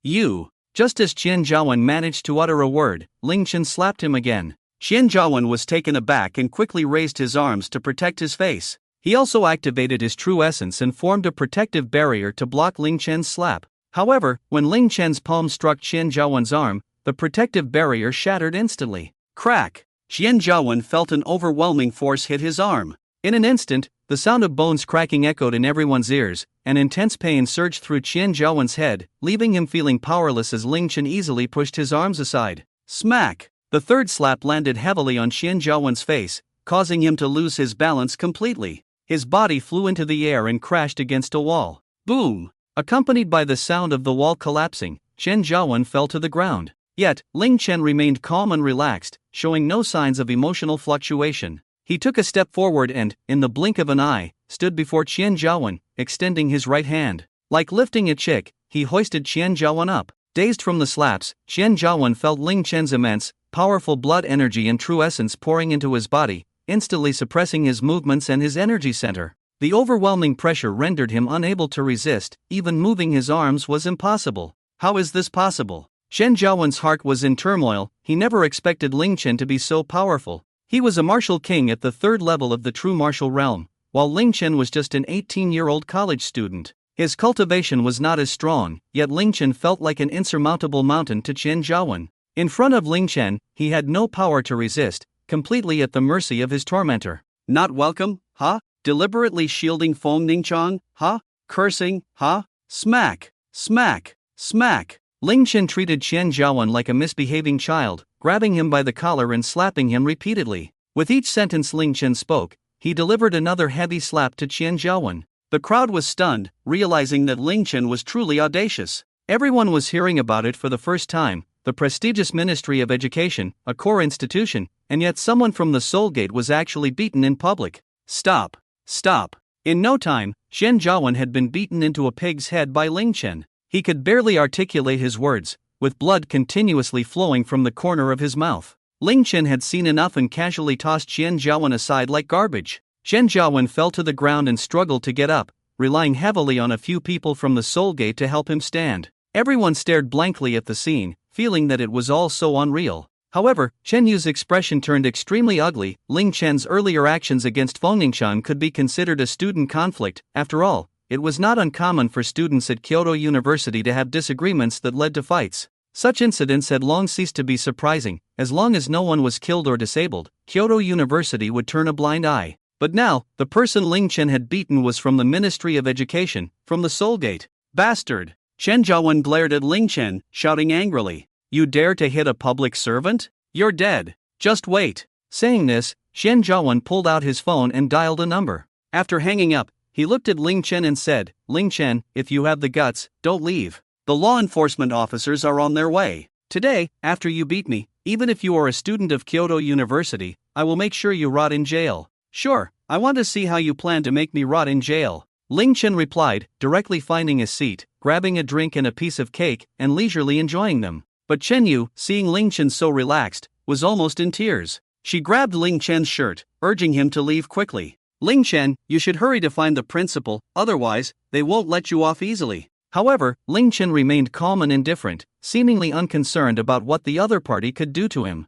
Speaker 1: "You!" Just as Qian Jiawen managed to utter a word, Ling Chen slapped him again. Qian Jiawen was taken aback and quickly raised his arms to protect his face. He also activated his true essence and formed a protective barrier to block Ling Chen's slap. However, when Ling Chen's palm struck Qian Jiawen's arm, the protective barrier shattered instantly. Crack! Qian Jiawen felt an overwhelming force hit his arm. In an instant, the sound of bones cracking echoed in everyone's ears, and intense pain surged through Qian Jiawen's head, leaving him feeling powerless as Ling Chen easily pushed his arms aside. Smack! The third slap landed heavily on Qian Jiawen's face, causing him to lose his balance completely. His body flew into the air and crashed against a wall. Boom! Accompanied by the sound of the wall collapsing, Qian Jiawen fell to the ground. Yet, Ling Chen remained calm and relaxed, showing no signs of emotional fluctuation. He took a step forward and, in the blink of an eye, stood before Qian Jiawen, extending his right hand. Like lifting a chick, he hoisted Qian Jiawen up. Dazed from the slaps, Qian Jiawen felt Ling Chen's immense, powerful blood energy and true essence pouring into his body, instantly suppressing his movements and his energy center. The overwhelming pressure rendered him unable to resist, even moving his arms was impossible. How is this possible? Shen Jiawen's heart was in turmoil, he never expected Ling Chen to be so powerful. He was a martial king at the 3rd level of the true martial realm, while Ling Chen was just an 18-year-old college student. His cultivation was not as strong, yet Ling Chen felt like an insurmountable mountain to Qian Jiawen. In front of Ling Chen, he had no power to resist, completely at the mercy of his tormentor. Not welcome, huh? Deliberately shielding Feng Ningchang, huh? Cursing, huh? Smack! Smack! Smack! Ling Chen treated Qian Jiawen like a misbehaving child, grabbing him by the collar and slapping him repeatedly. With each sentence Ling Chen spoke, he delivered another heavy slap to Qian Jiawen. The crowd was stunned, realizing that Ling Chen was truly audacious. Everyone was hearing about it for the first time, the prestigious Ministry of Education, a core institution, and yet someone from the Soul Gate was actually beaten in public. Stop! Stop! In no time, Qian Jiawen had been beaten into a pig's head by Ling Chen. He could barely articulate his words, with blood continuously flowing from the corner of his mouth. Ling Chen had seen enough and casually tossed Qian Jiawen aside like garbage. Qian Jiawen fell to the ground and struggled to get up, relying heavily on a few people from the Soul Gate to help him stand. Everyone stared blankly at the scene, feeling that it was all so unreal. However, Chen Yu's expression turned extremely ugly. Ling Chen's earlier actions against Feng Ningchang could be considered a student conflict. After all, it was not uncommon for students at Kyoto University to have disagreements that led to fights. Such incidents had long ceased to be surprising. As long as no one was killed or disabled, Kyoto University would turn a blind eye. But now, the person Ling Chen had beaten was from the Ministry of Education, from the Soul Gate. Bastard! Chen Jiawen glared at Ling Chen, shouting angrily, "You dare to hit a public servant? You're dead. Just wait." Saying this, Chen Jiawen pulled out his phone and dialed a number. After hanging up, he looked at Ling Chen and said, "Ling Chen, if you have the guts, don't leave. The law enforcement officers are on their way. Today, after you beat me, even if you are a student of Kyoto University, I will make sure you rot in jail. Sure, I want to see how you plan to make me rot in jail. Ling Chen replied, directly finding a seat, grabbing a drink and a piece of cake, and leisurely enjoying them. But Chen Yu, seeing Ling Chen so relaxed, was almost in tears. She grabbed Ling Chen's shirt, urging him to leave quickly. Ling Chen, you should hurry to find the principal, otherwise, they won't let you off easily. However, Ling Chen remained calm and indifferent, seemingly unconcerned about what the other party could do to him.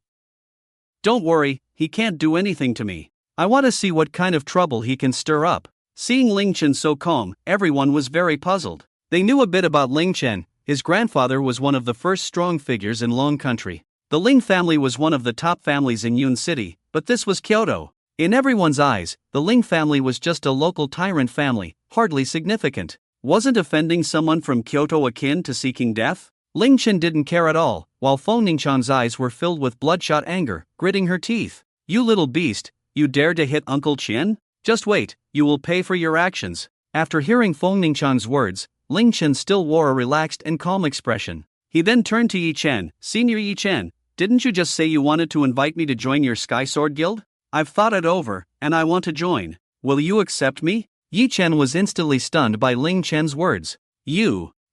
Speaker 1: Don't worry, he can't do anything to me. I want to see what kind of trouble he can stir up. Seeing Ling Chen so calm, everyone was very puzzled. They knew a bit about Ling Chen. His grandfather was one of the first strong figures in Long Country. The Ling family was one of the top families in Yun City, but this was Kyoto. In everyone's eyes, the Ling family was just a local tyrant family, hardly significant. Wasn't offending someone from Kyoto akin to seeking death? Ling Chen didn't care at all, while Feng Ningqiang's eyes were filled with bloodshot anger, gritting her teeth. You little beast, you dared to hit Uncle Chen? Just wait, you will pay for your actions. After hearing Feng Ningqiang's words, Ling Chen still wore a relaxed and calm expression. He then turned to Yi Chen. Senior Yi Chen, didn't you just say you wanted to invite me to join your Sky Sword Guild? I've thought it over, and I want to join. Will you accept me? Yi Chen was instantly stunned by Ling Chen's words.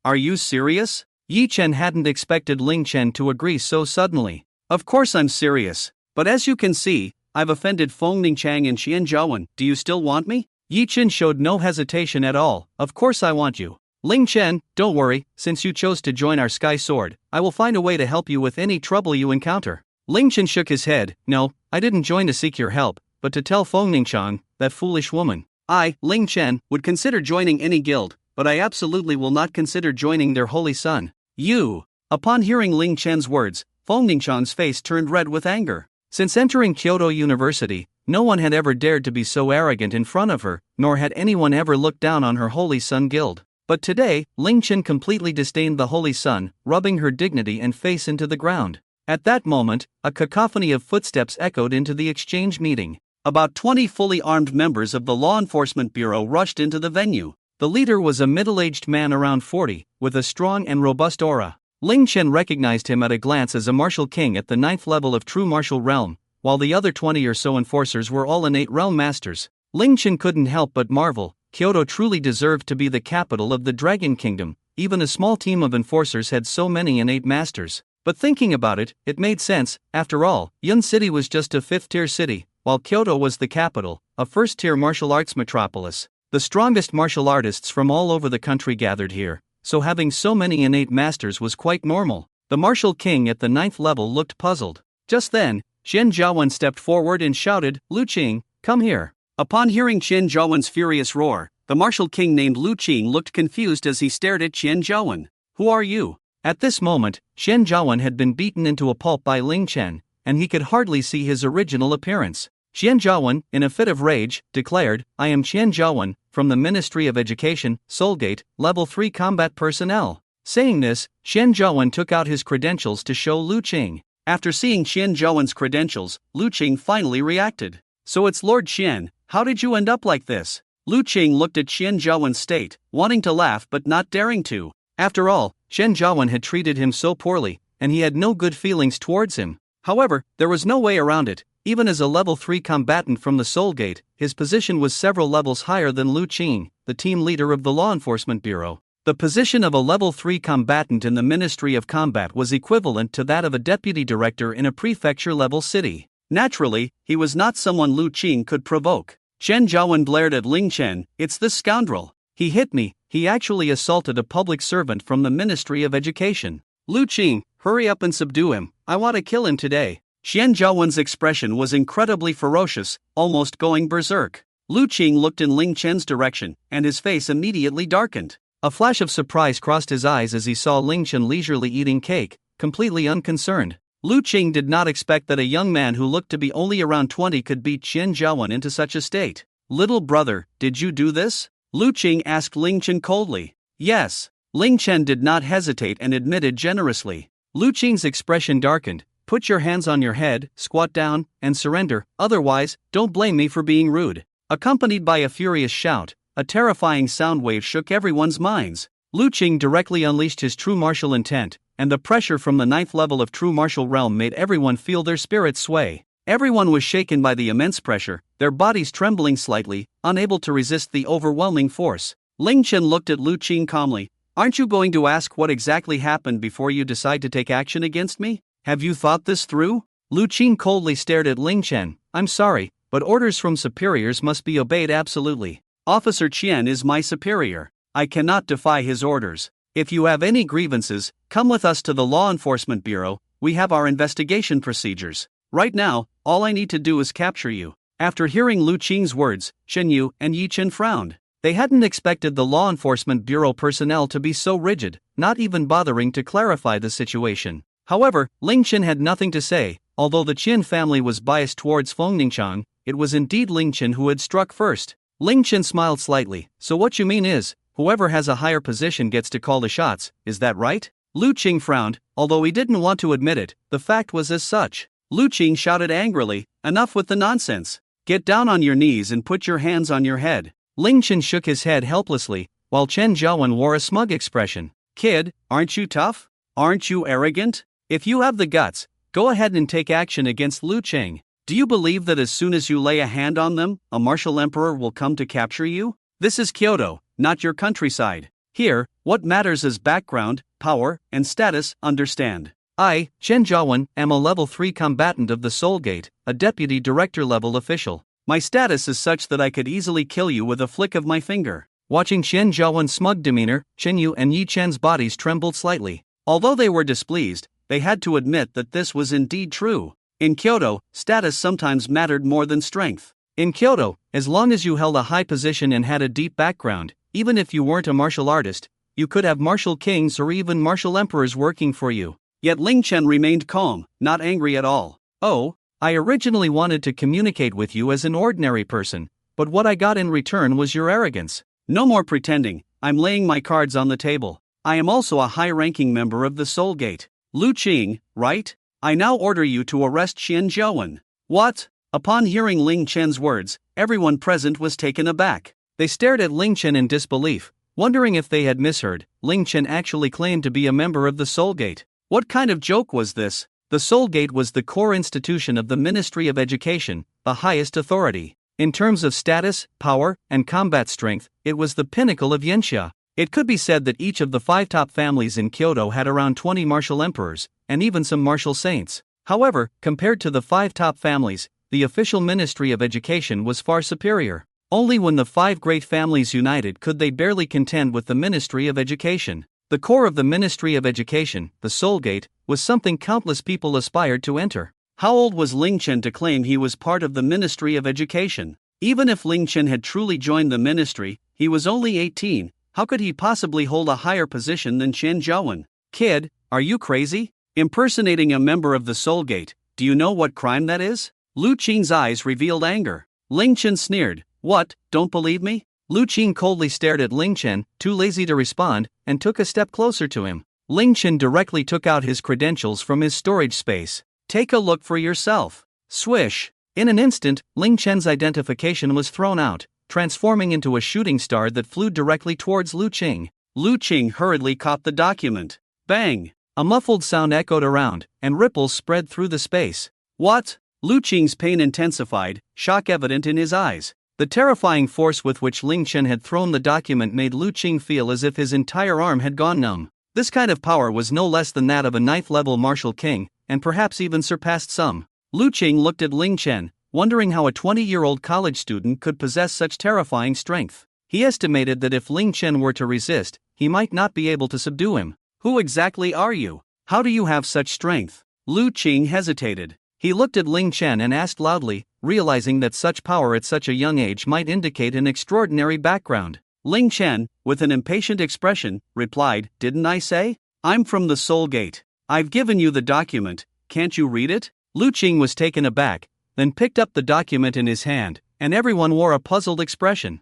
Speaker 1: Are you serious? Yi Chen hadn't expected Ling Chen to agree so suddenly. Of course I'm serious, but as you can see, I've offended Feng Ningqiang and Xian Zhaowen. Do you still want me? Yi Chen showed no hesitation at all. Of course I want you. Ling Chen, don't worry, since you chose to join our Sky Sword, I will find a way to help you with any trouble you encounter. Ling Chen shook his head. No, I didn't join to seek your help, but to tell Feng Ningqiang, that foolish woman. I, Ling Chen, would consider joining any guild, but I absolutely will not consider joining their holy son. You. Upon hearing Ling Chen's words, Feng Ningqiang's face turned red with anger. Since entering Kyoto University, no one had ever dared to be so arrogant in front of her, nor had anyone ever looked down on her holy son guild. But today, Ling Chen completely disdained the holy son, rubbing her dignity and face into the ground. At that moment, a cacophony of footsteps echoed into the exchange meeting. About 20 fully armed members of the Law Enforcement Bureau rushed into the venue. The leader was a middle-aged man around 40, with a strong and robust aura. Ling Chen recognized him at a glance as a martial king at the 9th level of true martial realm, while the other 20 or so enforcers were all innate realm masters. Ling Chen couldn't help but marvel. Kyoto truly deserved to be the capital of the Dragon Kingdom. Even a small team of enforcers had so many innate masters. But thinking about it, it made sense. After all, Yun City was just a 5th-tier city, while Kyoto was the capital, a 1st-tier martial arts metropolis. The strongest martial artists from all over the country gathered here, so having so many innate masters was quite normal. The martial king at the 9th level looked puzzled. Just then, Xian Zhaowen stepped forward and shouted, Lu Qing, come here. Upon hearing Qian Zhaowen's furious roar, the martial king named Lu Qing looked confused as he stared at Qian Zhaowen. Who are you? At this moment, Xian Zhaowen had been beaten into a pulp by Ling Chen, and he could hardly see his original appearance. Xian Zhaowen, in a fit of rage, declared, I am Xian Zhaowen, from the Ministry of Education, Soulgate, Level 3 Combat Personnel. Saying this, Xian Zhaowen took out his credentials to show Lu Qing. After seeing Xian Zhaowen's credentials, Lu Qing finally reacted. So it's Lord Xian, how did you end up like this? Lu Qing looked at Xian Zhaowen's state, wanting to laugh but not daring to. After all, Xian Zhaowen had treated him so poorly, and he had no good feelings towards him. However, there was no way around it. Even as a level 3 combatant from the Soul Gate, his position was several levels higher than Lu Qing, the team leader of the Law Enforcement Bureau. The position of a level 3 combatant in the Ministry of Combat was equivalent to that of a deputy director in a prefecture-level city. Naturally, he was not someone Lu Qing could provoke. Chen Zhaowen glared at Ling Chen. It's this scoundrel. He hit me. He actually assaulted a public servant from the Ministry of Education. Lu Qing, hurry up and subdue him. I want to kill him today. Xian Zhaowen's expression was incredibly ferocious, almost going berserk. Lu Qing looked in Ling Chen's direction, and his face immediately darkened. A flash of surprise crossed his eyes as he saw Ling Chen leisurely eating cake, completely unconcerned. Lu Qing did not expect that a young man who looked to be only around 20 could beat Xian Zhaowen into such a state. Little brother, did you do this? Lu Qing asked Ling Chen coldly. Yes. Ling Chen did not hesitate and admitted generously. Lu Qing's expression darkened. Put your hands on your head, squat down, and surrender, otherwise, don't blame me for being rude. Accompanied by a furious shout, a terrifying sound wave shook everyone's minds. Lu Qing directly unleashed his true martial intent, and the pressure from the 9th level of true martial realm made everyone feel their spirits sway. Everyone was shaken by the immense pressure, their bodies trembling slightly, unable to resist the overwhelming force. Ling Chen looked at Lu Qing calmly. "Aren't you going to ask what exactly happened before you decide to take action against me? Have you thought this through?" Lu Qing coldly stared at Ling Chen. "I'm sorry, but orders from superiors must be obeyed absolutely. Officer Qian is my superior. I cannot defy his orders. If you have any grievances, come with us to the Law Enforcement Bureau. We have our investigation procedures. Right now, all I need to do is capture you." After hearing Lu Qing's words, Shen Yu and Yi Chen frowned. They hadn't expected the Law Enforcement Bureau personnel to be so rigid, not even bothering to clarify the situation. However, Ling Chen had nothing to say. Although the Qin family was biased towards Feng Ningchang, it was indeed Ling Chen who had struck first. Ling Chen smiled slightly. "So what you mean is, whoever has a higher position gets to call the shots, is that right?" Lu Qing frowned, although he didn't want to admit it, the fact was as such. Lu Qing shouted angrily, "Enough with the nonsense. Get down on your knees and put your hands on your head." Ling Chen shook his head helplessly, while Chen Zhaowen wore a smug expression. "Kid, aren't you tough? Aren't you arrogant? If you have the guts, go ahead and take action against Lu Qing. Do you believe that as soon as you lay a hand on them, a martial emperor will come to capture you? This is Kyoto, not your countryside. Here, what matters is background, power, and status, understand? I, Chen Zhaowen, am a level 3 combatant of the Soul Gate, a deputy director level official. My status is such that I could easily kill you with a flick of my finger." Watching Chen Zhaowen's smug demeanor, Shen Yu and Yi Chen's bodies trembled slightly. Although they were displeased, they had to admit that this was indeed true. In Kyoto, status sometimes mattered more than strength. In Kyoto, as long as you held a high position and had a deep background, even if you weren't a martial artist, you could have martial kings or even martial emperors working for you. Yet Ling Chen remained calm, not angry at all. "Oh, I originally wanted to communicate with you as an ordinary person, but what I got in return was your arrogance. No more pretending, I'm laying my cards on the table. I am also a high-ranking member of the Soul Gate. Lu Qing, right? I now order you to arrest Xian Zhaowen." "What?" Upon hearing Ling Chen's words, everyone present was taken aback. They stared at Ling Chen in disbelief, wondering if they had misheard. Ling Chen actually claimed to be a member of the Soul Gate. What kind of joke was this? The Soul Gate was the core institution of the Ministry of Education, the highest authority. In terms of status, power, and combat strength, it was the pinnacle of Yanxia. It could be said that each of the 5 top families in Kyoto had around 20 martial emperors, and even some martial saints. However, compared to the 5 top families, the official Ministry of Education was far superior. Only when the 5 great families united could they barely contend with the Ministry of Education. The core of the Ministry of Education, the Soul Gate, was something countless people aspired to enter. How old was Ling Chen to claim he was part of the Ministry of Education? Even if Ling Chen had truly joined the ministry, he was only 18. How could he possibly hold a higher position than Chen Zhaowen? "Kid, are you crazy? Impersonating a member of the Soul Gate, do you know what crime that is?" Lu Qing's eyes revealed anger. Ling Chen sneered. "What, don't believe me?" Lu Qing coldly stared at Ling Chen, too lazy to respond, and took a step closer to him. Ling Chen directly took out his credentials from his storage space. "Take a look for yourself." Swish! In an instant, Ling Chen's identification was thrown out, transforming into a shooting star that flew directly towards Lu Qing. Lu Qing hurriedly caught the document. Bang! A muffled sound echoed around, and ripples spread through the space. "What?" Lu Qing's pain intensified, shock evident in his eyes. The terrifying force with which Ling Chen had thrown the document made Lu Qing feel as if his entire arm had gone numb. This kind of power was no less than that of a 9th-level martial king, and perhaps even surpassed some. Lu Qing looked at Ling Chen, wondering how a 20-year-old college student could possess such terrifying strength. He estimated that if Ling Chen were to resist, he might not be able to subdue him. "Who exactly are you? How do you have such strength?" Lu Qing hesitated. He looked at Ling Chen and asked loudly, realizing that such power at such a young age might indicate an extraordinary background. Ling Chen, with an impatient expression, replied, "Didn't I say? I'm from the Soul Gate. I've given you the document, can't you read it?" Lu Qing was taken aback, then picked up the document in his hand, and everyone wore a puzzled expression.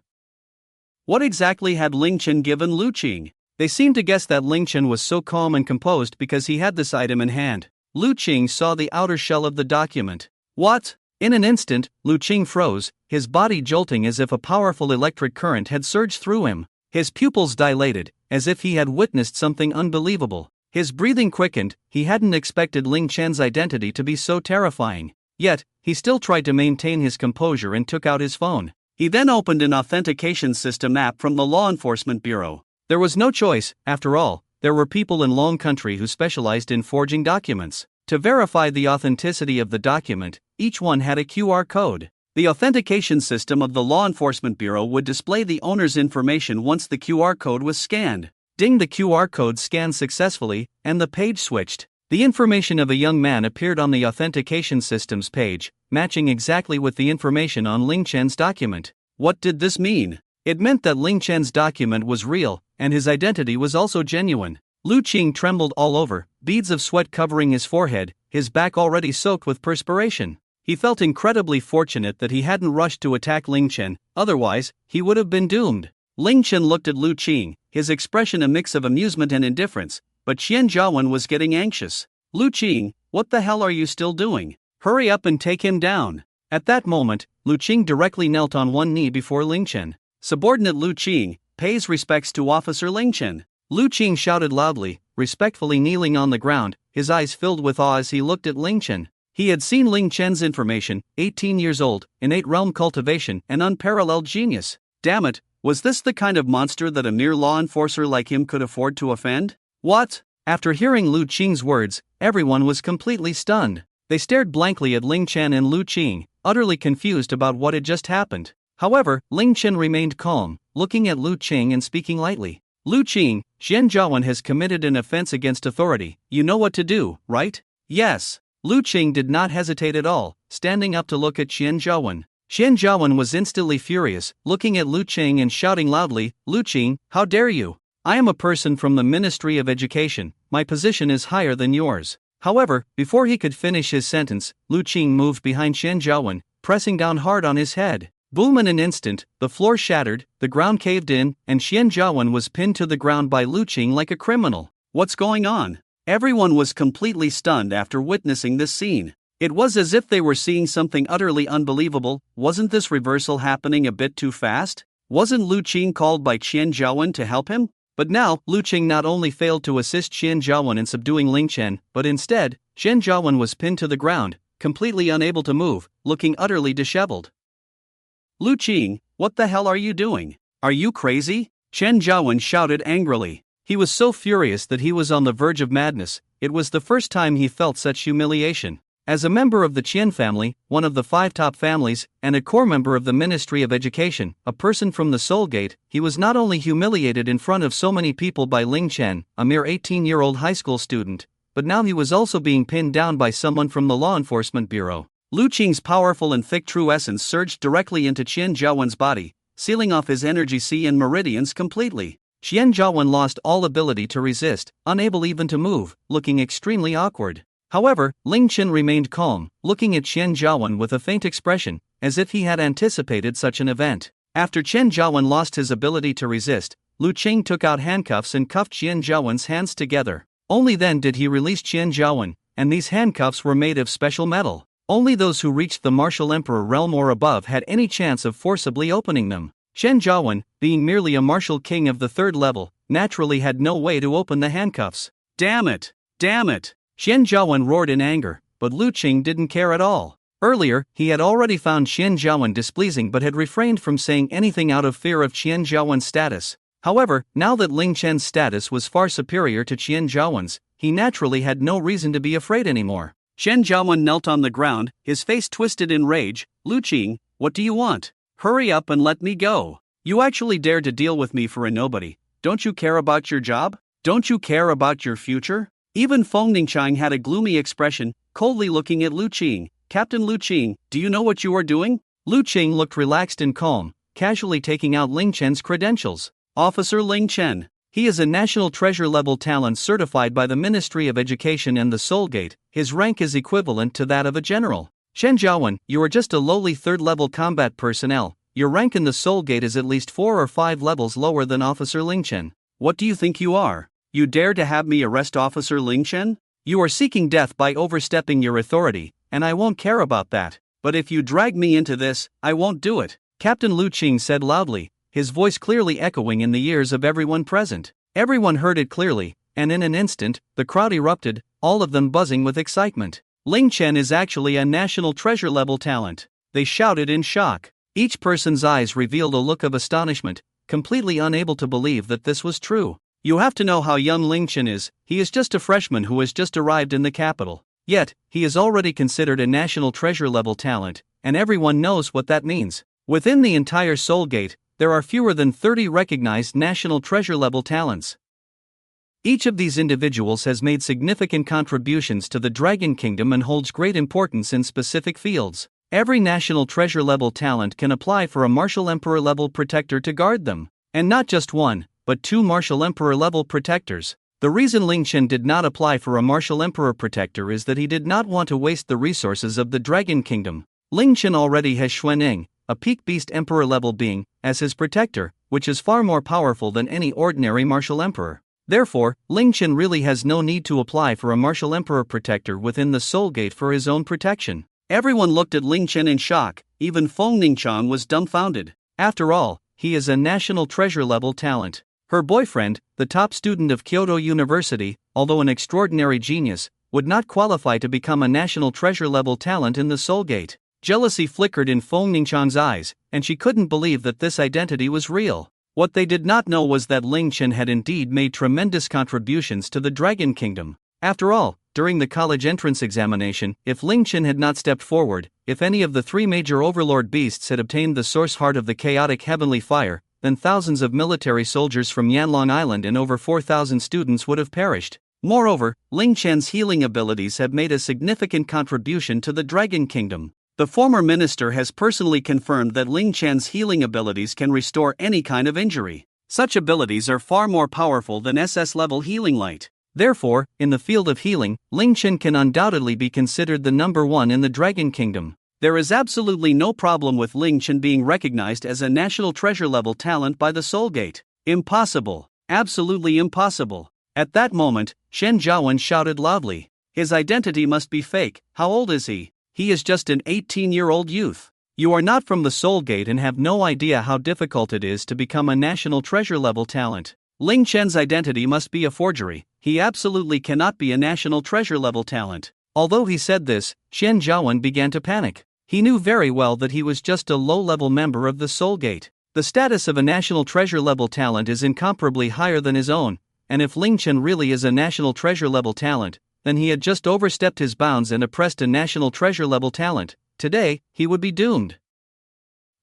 Speaker 1: What exactly had Ling Chen given Lu Qing? They seemed to guess that Ling Chen was so calm and composed because he had this item in hand. Lu Qing saw the outer shell of the document. What? In an instant, Lu Qing froze, his body jolting as if a powerful electric current had surged through him. His pupils dilated, as if he had witnessed something unbelievable. His breathing quickened. He hadn't expected Ling Chen's identity to be so terrifying. Yet, he still tried to maintain his composure and took out his phone. He then opened an authentication system app from the Law Enforcement Bureau. There was no choice, after all. There were people in Long Country who specialized in forging documents. To verify the authenticity of the document, each one had a QR code. The authentication system of the Law Enforcement Bureau would display the owner's information once the QR code was scanned. Ding, the QR code scanned successfully, and the page switched. The information of a young man appeared on the authentication system's page, matching exactly with the information on Ling Chen's document. What did this mean? It meant that Ling Chen's document was real, and his identity was also genuine. Lu Qing trembled all over, beads of sweat covering his forehead, his back already soaked with perspiration. He felt incredibly fortunate that he hadn't rushed to attack Ling Chen, otherwise, he would have been doomed. Ling Chen looked at Lu Qing, his expression a mix of amusement and indifference, but Qian Zhaowen was getting anxious. Lu Qing, what the hell are you still doing? Hurry up and take him down. At that moment, Lu Qing directly knelt on one knee before Ling Chen. Subordinate Lu Qing pays respects to Officer Ling Chen. Lu Qing shouted loudly, respectfully kneeling on the ground, his eyes filled with awe as he looked at Ling Chen. He had seen Ling Chen's information, 18 years old, innate realm cultivation, and unparalleled genius. Damn it, was this the kind of monster that a mere law enforcer like him could afford to offend? What? After hearing Lu Qing's words, everyone was completely stunned. They stared blankly at Ling Chen and Lu Qing, utterly confused about what had just happened. However, Ling Chen remained calm, looking at Lu Qing and speaking lightly. Lu Qing, Qian Zhaowen has committed an offense against authority. You know what to do, right? Yes. Lu Qing did not hesitate at all, standing up to look at Qian Zhaowen. Qian Zhaowen was instantly furious, looking at Lu Qing and shouting loudly, Lu Qing, how dare you? I am a person from the Ministry of Education, my position is higher than yours. However, before he could finish his sentence, Lu Qing moved behind Qian Zhaowen, pressing down hard on his head. Boom! In an instant, the floor shattered, the ground caved in, and Qian Zhaowen was pinned to the ground by Lu Qing like a criminal. What's going on? Everyone was completely stunned after witnessing this scene. It was as if they were seeing something utterly unbelievable. Wasn't this reversal happening a bit too fast? Wasn't Lu Qing called by Qian Zhaowen to help him? But now, Lu Qing not only failed to assist Qian Zhaowen in subduing Ling Chen, but instead, Qian Zhaowen was pinned to the ground, completely unable to move, looking utterly disheveled. Lu Qing, what the hell are you doing? Are you crazy? Qian Zhaowen shouted angrily. He was so furious that he was on the verge of madness. It was the first time he felt such humiliation. As a member of the Qian family, one of the 5 top families, and a core member of the Ministry of Education, a person from the Soul Gate, he was not only humiliated in front of so many people by Ling Chen, a mere 18-year-old high school student, but now he was also being pinned down by someone from the Law Enforcement Bureau. Lu Qing's powerful and thick true essence surged directly into Qian Zhaowen's body, sealing off his energy sea and meridians completely. Qian Zhaowen lost all ability to resist, unable even to move, looking extremely awkward. However, Ling Chen remained calm, looking at Qian Zhaowen with a faint expression, as if he had anticipated such an event. After Qian Zhaowen lost his ability to resist, Lu Qing took out handcuffs and cuffed Qian Zhaowen's hands together. Only then did he release Qian Zhaowen, and these handcuffs were made of special metal. Only those who reached the martial emperor realm or above had any chance of forcibly opening them. Qian Zhaowen, being merely a martial king of the 3rd level, naturally had no way to open the handcuffs. Damn it! Damn it! Qian Zhaowen roared in anger, but Lu Qing didn't care at all. Earlier, he had already found Qian Zhaowen displeasing but had refrained from saying anything out of fear of Qian Zhaowen's status. However, now that Ling Chen's status was far superior to Qian Zhaowen's, he naturally had no reason to be afraid anymore. Qian Zhaowen knelt on the ground, his face twisted in rage. Lu Qing, what do you want? Hurry up and let me go. You actually dared to deal with me for a nobody. Don't you care about your job? Don't you care about your future? Even Feng Ningqiang had a gloomy expression, coldly looking at Lu Qing. Captain Lu Qing, do you know what you are doing? Lu Qing looked relaxed and calm, casually taking out Ling Chen's credentials. Officer Ling Chen. He is a national treasure level talent certified by the Ministry of Education and the Soul Gate. His rank is equivalent to that of a general. Qian Zhaowen, you are just a lowly 3rd level combat personnel. Your rank in the Soul Gate is at least 4 or 5 levels lower than Officer Ling Chen. What do you think you are? You dare to have me arrest Officer Ling Chen? You are seeking death by overstepping your authority, and I won't care about that. But if you drag me into this, I won't do it. Captain Lu Qing said loudly, his voice clearly echoing in the ears of everyone present. Everyone heard it clearly, and in an instant, the crowd erupted, all of them buzzing with excitement. Ling Chen is actually a national treasure level talent. They shouted in shock. Each person's eyes revealed a look of astonishment, completely unable to believe that this was true. You have to know how young Ling Chen is. He is just a freshman who has just arrived in the capital. Yet, he is already considered a national treasure level talent, and everyone knows what that means. Within the entire Soul Gate, there are fewer than 30 recognized national treasure level talents. Each of these individuals has made significant contributions to the Dragon Kingdom and holds great importance in specific fields. Every national treasure level talent can apply for a martial emperor level protector to guard them. And not just one, but 2 martial emperor level protectors. The reason Ling Chen did not apply for a martial emperor protector is that he did not want to waste the resources of the Dragon Kingdom. Ling Chen already has Xuanning, a peak beast emperor level being, as his protector, which is far more powerful than any ordinary martial emperor. Therefore, Ling Chen really has no need to apply for a martial emperor protector within the Soul Gate for his own protection. Everyone looked at Ling Chen in shock, even Feng Ningchang was dumbfounded. After all, he is a national treasure level talent. Her boyfriend, the top student of Kyoto University, although an extraordinary genius, would not qualify to become a national treasure level talent in the Soul Gate. Jealousy flickered in Feng Ningchang's eyes, and she couldn't believe that this identity was real. What they did not know was that Ling Chen had indeed made tremendous contributions to the Dragon Kingdom. After all, during the college entrance examination, if Ling Chen had not stepped forward, if any of the 3 major overlord beasts had obtained the source heart of the chaotic heavenly fire, then thousands of military soldiers from Yanlong Island and over 4,000 students would have perished. Moreover, Ling Chen's healing abilities have made a significant contribution to the Dragon Kingdom. The former minister has personally confirmed that Ling Chen's healing abilities can restore any kind of injury. Such abilities are far more powerful than SS-level healing light. Therefore, in the field of healing, Ling Chen can undoubtedly be considered the number 1 in the Dragon Kingdom. There is absolutely no problem with Ling Chen being recognized as a national treasure level talent by the Soul Gate. Impossible. Absolutely impossible. At that moment, Shen Zhaowen shouted loudly. His identity must be fake. How old is he? He is just an 18-year-old youth. You are not from the Soul Gate and have no idea how difficult it is to become a national treasure level talent. Ling Chen's identity must be a forgery. He absolutely cannot be a national treasure level talent. Although he said this, Shen Zhaowen began to panic. He knew very well that he was just a low-level member of the Soul Gate. The status of a national treasure level talent is incomparably higher than his own, and if Ling Chen really is a national treasure level talent, then he had just overstepped his bounds and oppressed a national treasure level talent. Today, he would be doomed.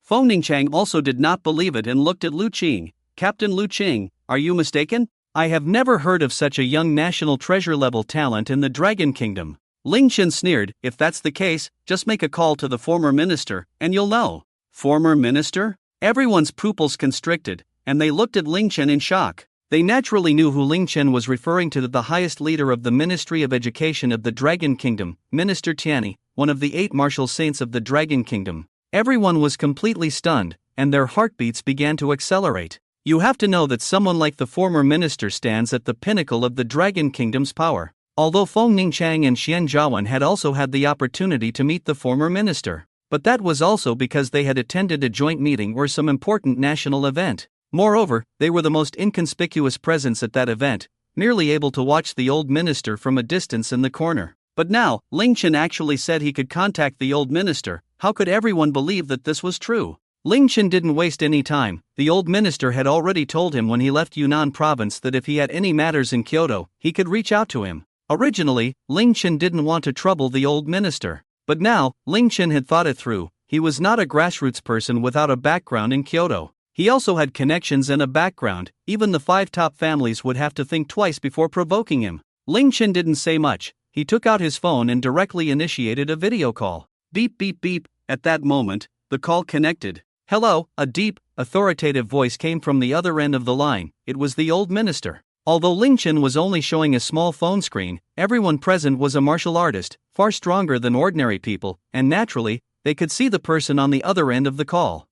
Speaker 1: Feng Ningchang also did not believe it and looked at Lu Qing. Captain Lu Qing, are you mistaken? I have never heard of such a young national treasure level talent in the Dragon Kingdom. Ling Chen sneered, if that's the case, just make a call to the former minister, and you'll know. Former minister? Everyone's pupils constricted, and they looked at Ling Chen in shock. They naturally knew who Ling Chen was referring to, the highest leader of the Ministry of Education of the Dragon Kingdom, Minister Tianyi, one of the 8 martial saints of the Dragon Kingdom. Everyone was completely stunned, and their heartbeats began to accelerate. You have to know that someone like the former minister stands at the pinnacle of the Dragon Kingdom's power. Although Feng Ningchang and Shen Zhaowen had also had the opportunity to meet the former minister. But that was also because they had attended a joint meeting or some important national event. Moreover, they were the most inconspicuous presence at that event, merely able to watch the old minister from a distance in the corner. But now, Ling Chen actually said he could contact the old minister. How could everyone believe that this was true? Ling Chen didn't waste any time. The old minister had already told him when he left Yunnan province that if he had any matters in Kyoto, he could reach out to him. Originally, Ling Chen didn't want to trouble the old minister. But now, Ling Chen had thought it through. He was not a grassroots person without a background in Kyoto. He also had connections and a background. Even the 5 top families would have to think twice before provoking him. Ling Chen didn't say much. He took out his phone and directly initiated a video call. Beep beep beep. At that moment, the call connected. Hello, a deep, authoritative voice came from the other end of the line. It was the old minister. Although Ling Chen was only showing a small phone screen, everyone present was a martial artist, far stronger than ordinary people, and naturally, they could see the person on the other end of the call.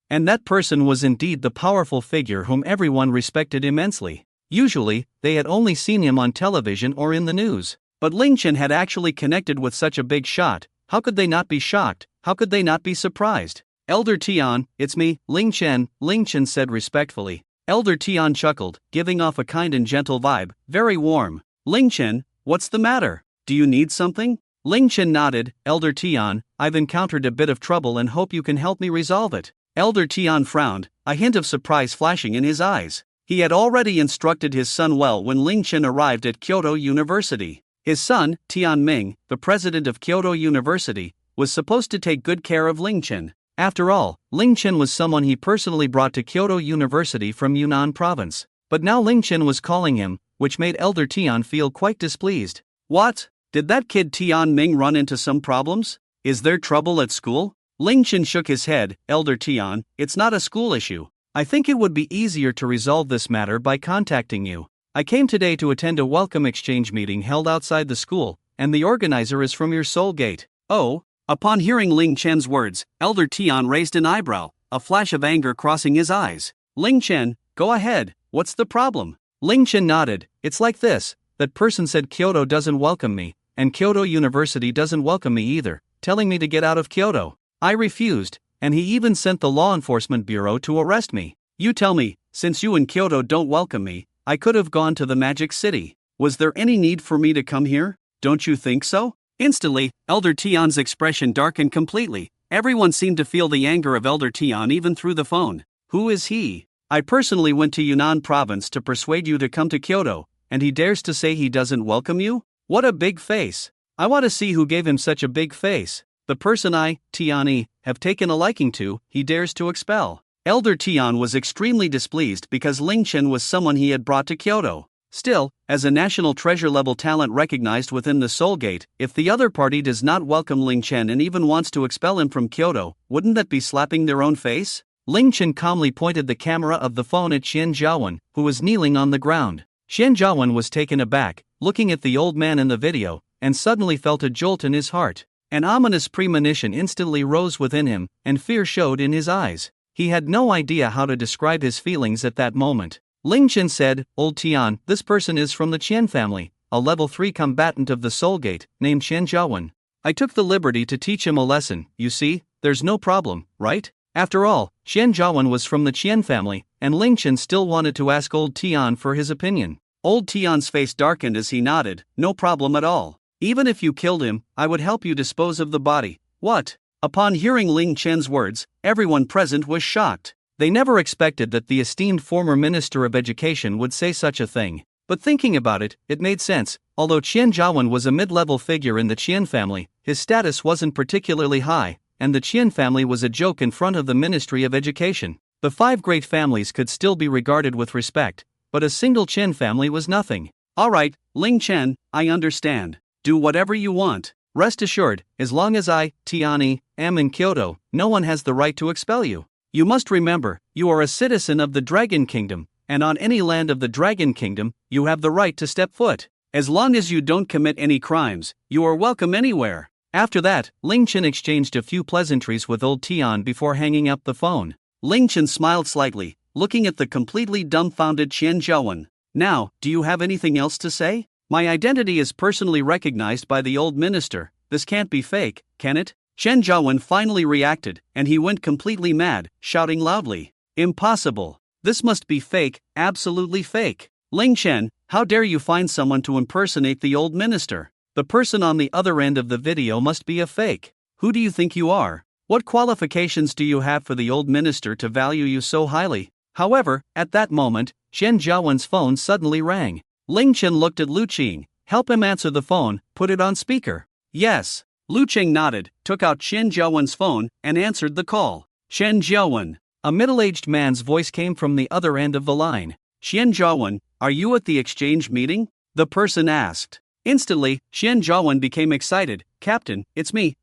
Speaker 1: And that person was indeed the powerful figure whom everyone respected immensely. Usually, they had only seen him on television or in the news. But Ling Chen had actually connected with such a big shot. How could they not be shocked? How could they not be surprised? Elder Tian, it's me, Ling Chen, Ling Chen said respectfully. Elder Tian chuckled, giving off a kind and gentle vibe, very warm. Ling Chen, what's the matter? Do you need something? Ling Chen nodded. Elder Tian, I've encountered a bit of trouble and hope you can help me resolve it. Elder Tian frowned, a hint of surprise flashing in his eyes. He had already instructed his son well when Ling Chen arrived at Kyoto University. His son, Tian Ming, the president of Kyoto University, was supposed to take good care of Ling Chen. After all, Ling Chen was someone he personally brought to Kyoto University from Yunnan province. But now Ling Chen was calling him, which made Elder Tian feel quite displeased. What? Did that kid Tian Ming run into some problems? Is there trouble at school? Ling Chen shook his head. Elder Tian, it's not a school issue. I think it would be easier to resolve this matter by contacting you. I came today to attend a welcome exchange meeting held outside the school, and the organizer is from your soul gate. Oh? Upon hearing Ling Chen's words, Elder Tian raised an eyebrow, a flash of anger crossing his eyes. Ling Chen, go ahead, what's the problem? Ling Chen nodded. It's like this, that person said Kyoto doesn't welcome me, and Kyoto University doesn't welcome me either, telling me to get out of Kyoto. I refused, and he even sent the law enforcement bureau to arrest me. You tell me, since you in Kyoto don't welcome me, I could have gone to the Magic City. Was there any need for me to come here? Don't you think so? Instantly, Elder Tian's expression darkened completely. Everyone seemed to feel the anger of Elder Tian even through the phone. Who is he? I personally went to Yunnan province to persuade you to come to Kyoto, and he dares to say he doesn't welcome you? What a big face. I want to see who gave him such a big face. The person I, Tian, have taken a liking to, he dares to expel. Elder Tian was extremely displeased because Ling Chen was someone he had brought to Kyoto. Still, as a national treasure-level talent recognized within the Soul Gate, if the other party does not welcome Ling Chen and even wants to expel him from Kyoto, wouldn't that be slapping their own face? Ling Chen calmly pointed the camera of the phone at Xian Zhaowen, who was kneeling on the ground. Xian Zhaowen was taken aback, looking at the old man in the video, and suddenly felt a jolt in his heart. An ominous premonition instantly rose within him, and fear showed in his eyes. He had no idea how to describe his feelings at that moment. Ling Chen said, Old Tian, this person is from the Qian family, a level 3 combatant of the Soul Gate, named Xian Zhaowen. I took the liberty to teach him a lesson. You see, there's no problem, right? After all, Xian Zhaowen was from the Qian family, and Ling Chen still wanted to ask Old Tian for his opinion. Old Tian's face darkened as he nodded. No problem at all. Even if you killed him, I would help you dispose of the body. What? Upon hearing Ling Chen's words, everyone present was shocked. They never expected that the esteemed former Minister of Education would say such a thing. But thinking about it, it made sense. Although Qian Zhaowen was a mid-level figure in the Qian family, his status wasn't particularly high, and the Qian family was a joke in front of the Ministry of Education. The 5 great families could still be regarded with respect, but a single Qian family was nothing. Alright, Ling Chen, I understand. Do whatever you want. Rest assured, as long as I, Tian, am in Kyoto, no one has the right to expel you. You must remember, you are a citizen of the Dragon Kingdom, and on any land of the Dragon Kingdom, you have the right to step foot. As long as you don't commit any crimes, you are welcome anywhere. After that, Ling Chen exchanged a few pleasantries with Old Tian before hanging up the phone. Ling Chen smiled slightly, looking at the completely dumbfounded Xian Zhaowen. Now, do you have anything else to say? My identity is personally recognized by the old minister. This can't be fake, can it? Xian Zhaowen finally reacted, and he went completely mad, shouting loudly. Impossible. This must be fake, absolutely fake. Ling Chen, how dare you find someone to impersonate the old minister? The person on the other end of the video must be a fake. Who do you think you are? What qualifications do you have for the old minister to value you so highly? However, at that moment, Xian Zhaowen's phone suddenly rang. Ling Chen looked at Lu Qing. Help him answer the phone, put it on speaker. Yes. Lu Qing nodded, took out Xian Zhaowen's phone, and answered the call. Xian Zhaowen. A middle-aged man's voice came from the other end of the line. Xian Zhaowen, are you at the exchange meeting? The person asked. Instantly, Xian Zhaowen became excited. Captain, it's me.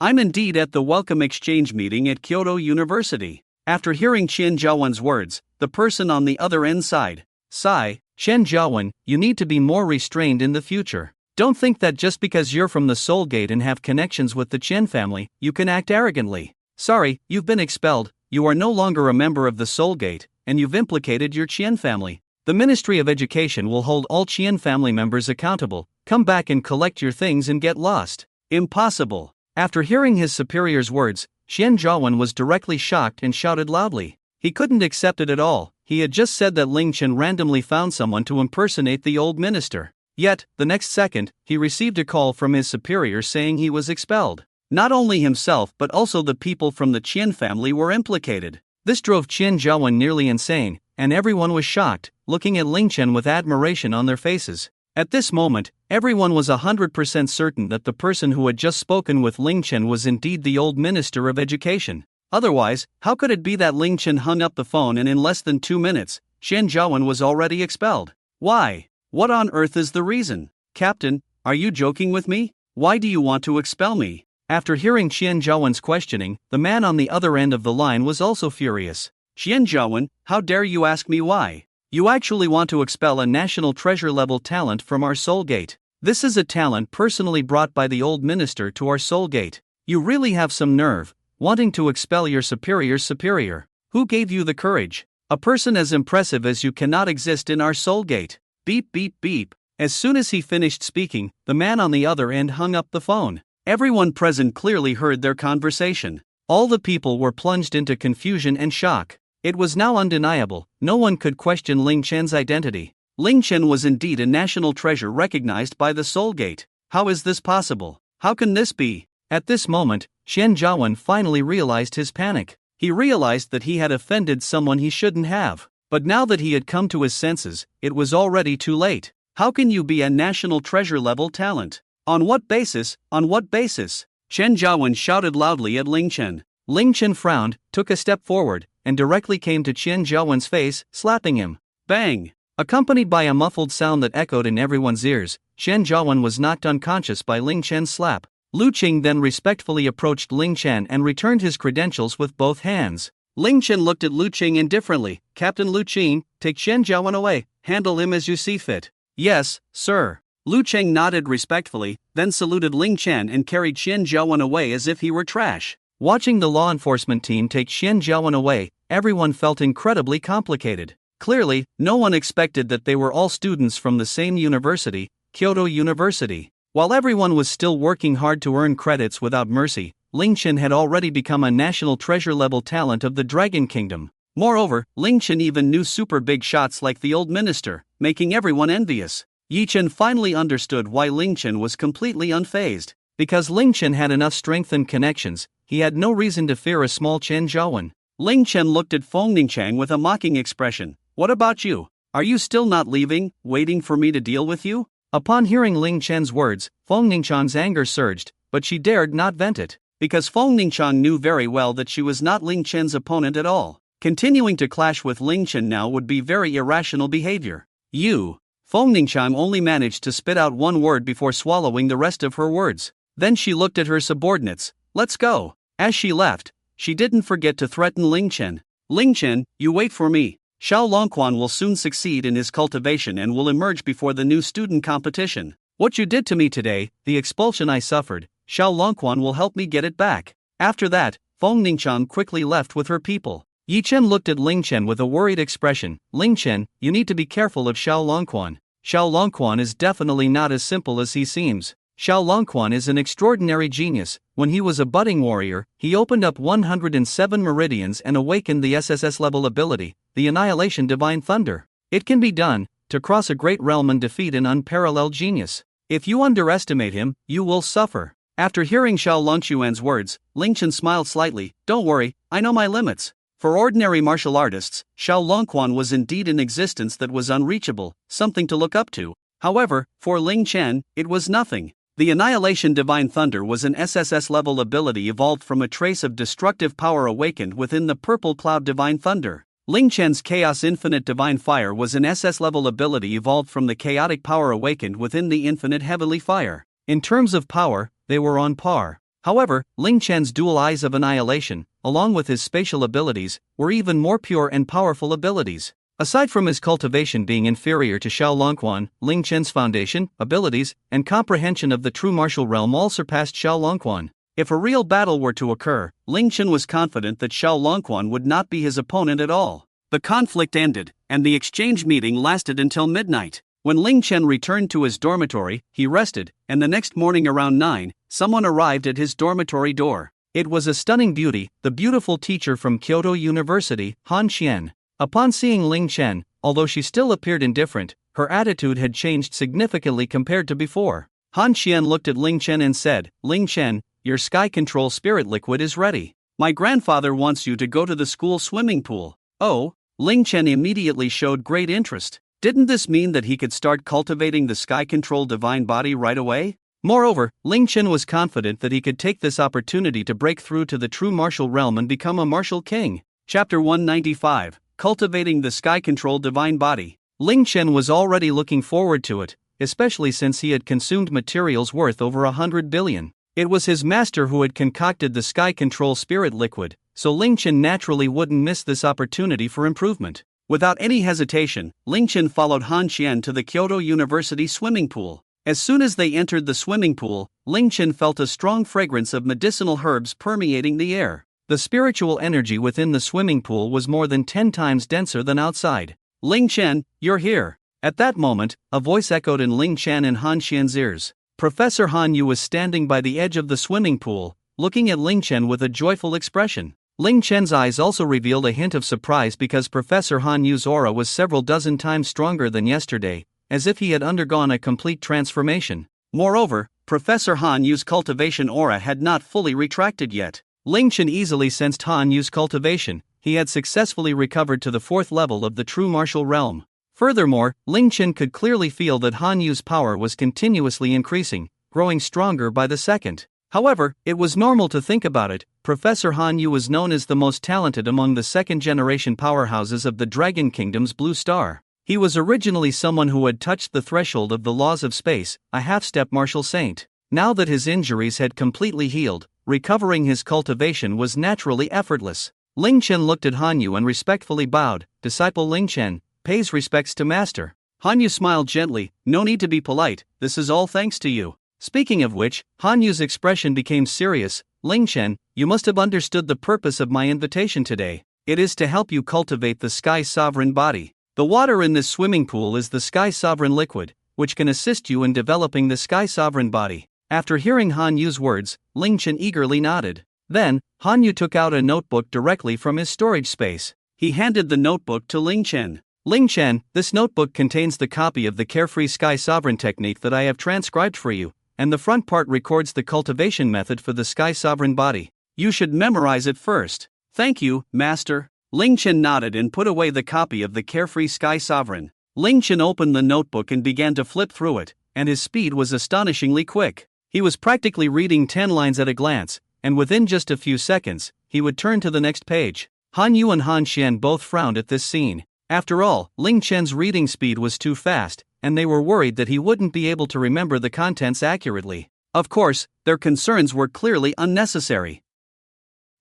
Speaker 1: I'm indeed at the welcome exchange meeting at Kyoto University. After hearing Xian Zhaowen's words, the person on the other end sighed. Sigh, Xian Zhaowen, you need to be more restrained in the future. Don't think that just because you're from the Soul Gate and have connections with the Chen family, you can act arrogantly. Sorry, you've been expelled, you are no longer a member of the Soul Gate, and you've implicated your Qian family. The Ministry of Education will hold all Qian family members accountable. Come back and collect your things and get lost. Impossible. After hearing his superior's words, Xian Zhaowen was directly shocked and shouted loudly. He couldn't accept it at all. He had just said that Ling Chen randomly found someone to impersonate the old minister. Yet, the next second, he received a call from his superior saying he was expelled. Not only himself but also the people from the Qian family were implicated. This drove Qian Zhaowen nearly insane, and everyone was shocked, looking at Ling Chen with admiration on their faces. At this moment, everyone was 100% certain that the person who had just spoken with Ling Chen was indeed the old Minister of Education. Otherwise, how could it be that Ling Chen hung up the phone and in less than 2 minutes, Xian Zhaowen was already expelled? Why? What on earth is the reason? Captain, are you joking with me? Why do you want to expel me? After hearing Xian Zhaowen's questioning, the man on the other end of the line was also furious. Xian Zhaowen, how dare you ask me why? You actually want to expel a national treasure level talent from our soul gate. This is a talent personally brought by the old minister to our soul gate. You really have some nerve, wanting to expel your superior's superior. Who gave you the courage? A person as impressive as you cannot exist in our soul gate. Beep beep beep. As soon as he finished speaking, the man on the other end hung up the phone. Everyone present clearly heard their conversation. All the people were plunged into confusion and shock. It was now undeniable, no one could question Ling Chen's identity. Ling Chen was indeed a national treasure recognized by the Soul Gate. How is this possible? How can this be? At this moment, Xian Zhaowen finally realized his panic. He realized that he had offended someone he shouldn't have. But now that he had come to his senses, it was already too late. How can you be a national treasure level talent? On what basis? On what basis? Xian Zhaowen shouted loudly at Ling Chen. Ling Chen frowned, took a step forward, and directly came to Xian Zhaowen's face, slapping him. Bang! Accompanied by a muffled sound that echoed in everyone's ears, Xian Zhaowen was knocked unconscious by Ling Chen's slap. Lu Qing then respectfully approached Ling Chen and returned his credentials with both hands. Ling Chen looked at Lu Qing indifferently. Captain Lu Qing, take Xian Zhaowen away, handle him as you see fit. Yes, sir. Lu Qing nodded respectfully, then saluted Ling Chen and carried Xian Zhaowen away as if he were trash. Watching the law enforcement team take Xian Zhaowen away, everyone felt incredibly complicated. Clearly, no one expected that they were all students from the same university, Kyoto University. While everyone was still working hard to earn credits without mercy, Ling Chen had already become a national treasure-level talent of the Dragon Kingdom. Moreover, Ling Chen even knew super big shots like the old minister, making everyone envious. Yi Chen finally understood why Ling Chen was completely unfazed. Because Ling Chen had enough strength and connections, he had no reason to fear a small Chen Zhaowen. Ling Chen looked at Feng Ningchang with a mocking expression. What about you? Are you still not leaving, waiting for me to deal with you? Upon hearing Ling Chen's words, Feng Ningchang's anger surged, but she dared not vent it. Because Feng Ningchang knew very well that she was not Ling Chen's opponent at all. Continuing to clash with Ling Chen now would be very irrational behavior. You. Feng Ningchang only managed to spit out one word before swallowing the rest of her words. Then she looked at her subordinates. Let's go. As she left, she didn't forget to threaten Ling Chen. Ling Chen, you wait for me. Xiao Longquan will soon succeed in his cultivation and will emerge before the new student competition. What you did to me today, the expulsion I suffered, Xiao Longquan will help me get it back. After that, Feng Ningchang quickly left with her people. Yi Chen looked at Ling Chen with a worried expression. Ling Chen, you need to be careful of Xiao Longquan. Xiao Longquan is definitely not as simple as he seems. Xiao Longquan is an extraordinary genius. When he was a budding warrior, he opened up 107 meridians and awakened the SSSS-Level ability, the Annihilation Divine Thunder. It can be done, to cross a great realm and defeat an unparalleled genius. If you underestimate him, you will suffer. After hearing Xiao Longquan's words, Ling Chen smiled slightly. Don't worry, I know my limits. For ordinary martial artists, Xiao Longquan was indeed an existence that was unreachable, something to look up to. However, for Ling Chen, it was nothing. The Annihilation Divine Thunder was an SSS-level ability evolved from a trace of destructive power awakened within the Purple Cloud Divine Thunder. Ling Chen's Chaos Infinite Divine Fire was an SS-level ability evolved from the chaotic power awakened within the Infinite Heavenly Fire. In terms of power, they were on par. However, Ling Chen's Dual Eyes of Annihilation, along with his spatial abilities, were even more pure and powerful abilities. Aside from his cultivation being inferior to Xiao Longquan, Ling Chen's foundation, abilities, and comprehension of the true martial realm all surpassed Xiao Longquan. If a real battle were to occur, Ling Chen was confident that Xiao Longquan would not be his opponent at all. The conflict ended, and the exchange meeting lasted until midnight. When Ling Chen returned to his dormitory, he rested, and the next morning around 9, someone arrived at his dormitory door. It was a stunning beauty, the beautiful teacher from Kyoto University, Han Xian. Upon seeing Ling Chen, although she still appeared indifferent, her attitude had changed significantly compared to before. Han Xian looked at Ling Chen and said, "Ling Chen, your sky control spirit liquid is ready. My grandfather wants you to go to the school swimming pool." Oh, Ling Chen immediately showed great interest. Didn't this mean that he could start cultivating the sky control divine body right away? Moreover, Ling Chen was confident that he could take this opportunity to break through to the true martial realm and become a martial king. Chapter 195, Cultivating the Sky Control Divine Body. Ling Chen was already looking forward to it, especially since he had consumed materials worth over 100 billion. It was his master who had concocted the sky control spirit liquid, so Ling Chen naturally wouldn't miss this opportunity for improvement. Without any hesitation, Ling Chen followed Han Xian to the Kyoto University swimming pool. As soon as they entered the swimming pool, Ling Chen felt a strong fragrance of medicinal herbs permeating the air. The spiritual energy within the swimming pool was more than 10 times denser than outside. "Ling Chen, you're here." At that moment, a voice echoed in Ling Chen and Han Xian's ears. Professor Han Yu was standing by the edge of the swimming pool, looking at Ling Chen with a joyful expression. Ling Chen's eyes also revealed a hint of surprise because Professor Han Yu's aura was several dozen times stronger than yesterday, as if he had undergone a complete transformation. Moreover, Professor Han Yu's cultivation aura had not fully retracted yet. Ling Chen easily sensed Han Yu's cultivation. He had successfully recovered to the 4th level of the true martial realm. Furthermore, Ling Chen could clearly feel that Han Yu's power was continuously increasing, growing stronger by the second. However, it was normal to think about it. Professor Han Yu was known as the most talented among the second-generation powerhouses of the Dragon Kingdom's Blue Star. He was originally someone who had touched the threshold of the laws of space, a half-step martial saint. Now that his injuries had completely healed, recovering his cultivation was naturally effortless. Ling Chen looked at Han Yu and respectfully bowed. "Disciple Ling Chen pays respects to master." Han Yu smiled gently. "No need to be polite, this is all thanks to you." Speaking of which, Han Yu's expression became serious. "Ling Chen, you must have understood the purpose of my invitation today. It is to help you cultivate the Sky Sovereign body. The water in this swimming pool is the Sky Sovereign liquid, which can assist you in developing the Sky Sovereign body." After hearing Han Yu's words, Ling Chen eagerly nodded. Then, Han Yu took out a notebook directly from his storage space. He handed the notebook to Ling Chen. "Ling Chen, this notebook contains the copy of the Carefree Sky Sovereign technique that I have transcribed for you, and the front part records the cultivation method for the Sky Sovereign body. You should memorize it first." "Thank you, Master." Ling Chen nodded and put away the copy of the Carefree Sky Sovereign. Ling Chen opened the notebook and began to flip through it, and his speed was astonishingly quick. He was practically reading 10 lines at a glance, and within just a few seconds, he would turn to the next page. Han Yu and Han Xian both frowned at this scene. After all, Ling Chen's reading speed was too fast, and they were worried that he wouldn't be able to remember the contents accurately. Of course, their concerns were clearly unnecessary.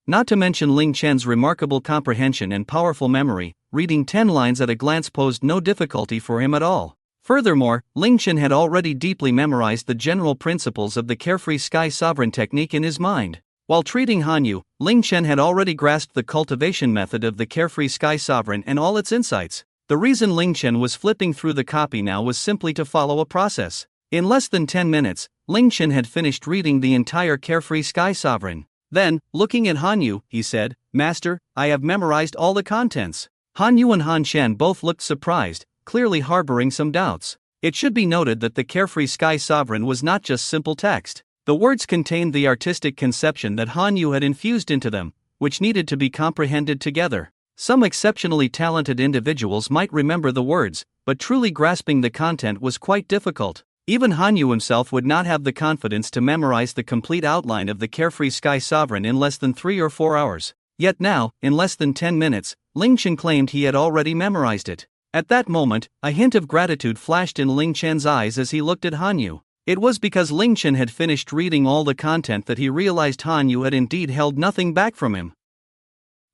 Speaker 1: Not to mention Ling Chen's remarkable comprehension and powerful memory, reading 10 lines at a glance posed no difficulty for him at all. Furthermore, Ling Chen had already deeply memorized the general principles of the Carefree Sky Sovereign technique in his mind. While treating Han Yu, Ling Chen had already grasped the cultivation method of the Carefree Sky Sovereign and all its insights. The reason Ling Chen was flipping through the copy now was simply to follow a process. In less than 10 minutes, Ling Chen had finished reading the entire Carefree Sky Sovereign. Then, looking at Han Yu, he said, "Master, I have memorized all the contents." Han Yu and Han Xian both looked surprised, clearly harboring some doubts. It should be noted that the Carefree Sky Sovereign was not just simple text. The words contained the artistic conception that Han Yu had infused into them, which needed to be comprehended together. Some exceptionally talented individuals might remember the words, but truly grasping the content was quite difficult. Even Han Yu himself would not have the confidence to memorize the complete outline of the Carefree Sky Sovereign in less than 3 or 4 hours. Yet now, in less than 10 minutes, Ling Chen claimed he had already memorized it. At that moment, a hint of gratitude flashed in Ling Chen's eyes as he looked at Han Yu. It was because Ling Chen had finished reading all the content that he realized Han Yu had indeed held nothing back from him.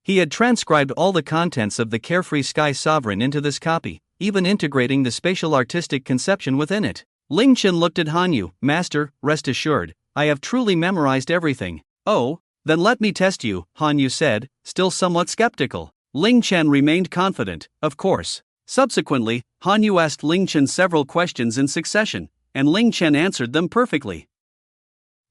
Speaker 1: He had transcribed all the contents of the Carefree Sky Sovereign into this copy, even integrating the spatial artistic conception within it. Ling Chen looked at Han Yu. "Master, rest assured, I have truly memorized everything." "Oh, then let me test you," Han Yu said, still somewhat skeptical. Ling Chen remained confident, of course. Subsequently, Han Yu asked Ling Chen several questions in succession, and Ling Chen answered them perfectly.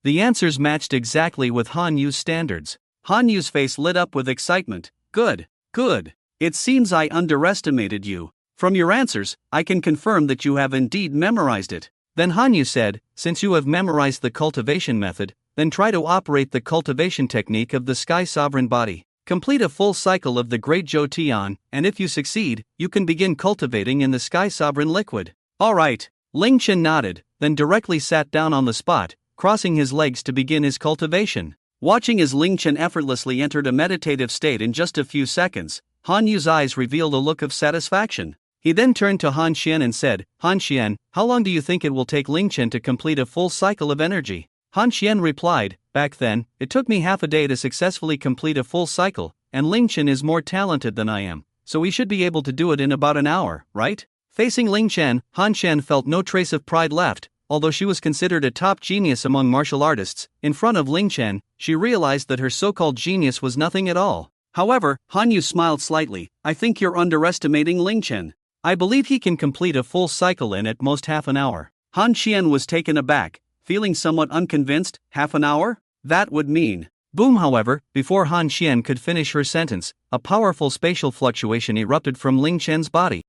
Speaker 1: The answers matched exactly with Han Yu's standards. Han Yu's face lit up with excitement. Good, good. It seems I underestimated you. From your answers, I can confirm that you have indeed memorized it. Then Han Yu said, since you have memorized the cultivation method, then try to operate the cultivation technique of the Sky Sovereign body. Complete a full cycle of the Great Zhou Tian, and if you succeed, you can begin cultivating in the Sky Sovereign liquid. Alright. Ling Chen nodded, then directly sat down on the spot, crossing his legs to begin his cultivation. Watching as Ling Chen effortlessly entered a meditative state in just a few seconds, Han Yu's eyes revealed a look of satisfaction. He then turned to Han Xian and said, Han Xian, how long do you think it will take Ling Chen to complete a full cycle of energy? Han Xian replied, back then, it took me half a day to successfully complete a full cycle, and Ling Chen is more talented than I am, so we should be able to do it in about an hour, right? Facing Ling Chen, Han Xian felt no trace of pride left. Although she was considered a top genius among martial artists, in front of Ling Chen, she realized that her so-called genius was nothing at all. However, Han Yu smiled slightly. I think you're underestimating Ling Chen. I believe he can complete a full cycle in at most half an hour. Han Xian was taken aback, feeling somewhat unconvinced. Half an hour? That would mean. Boom! However, before Han Xian could finish her sentence, a powerful spatial fluctuation erupted from Ling Chen's body.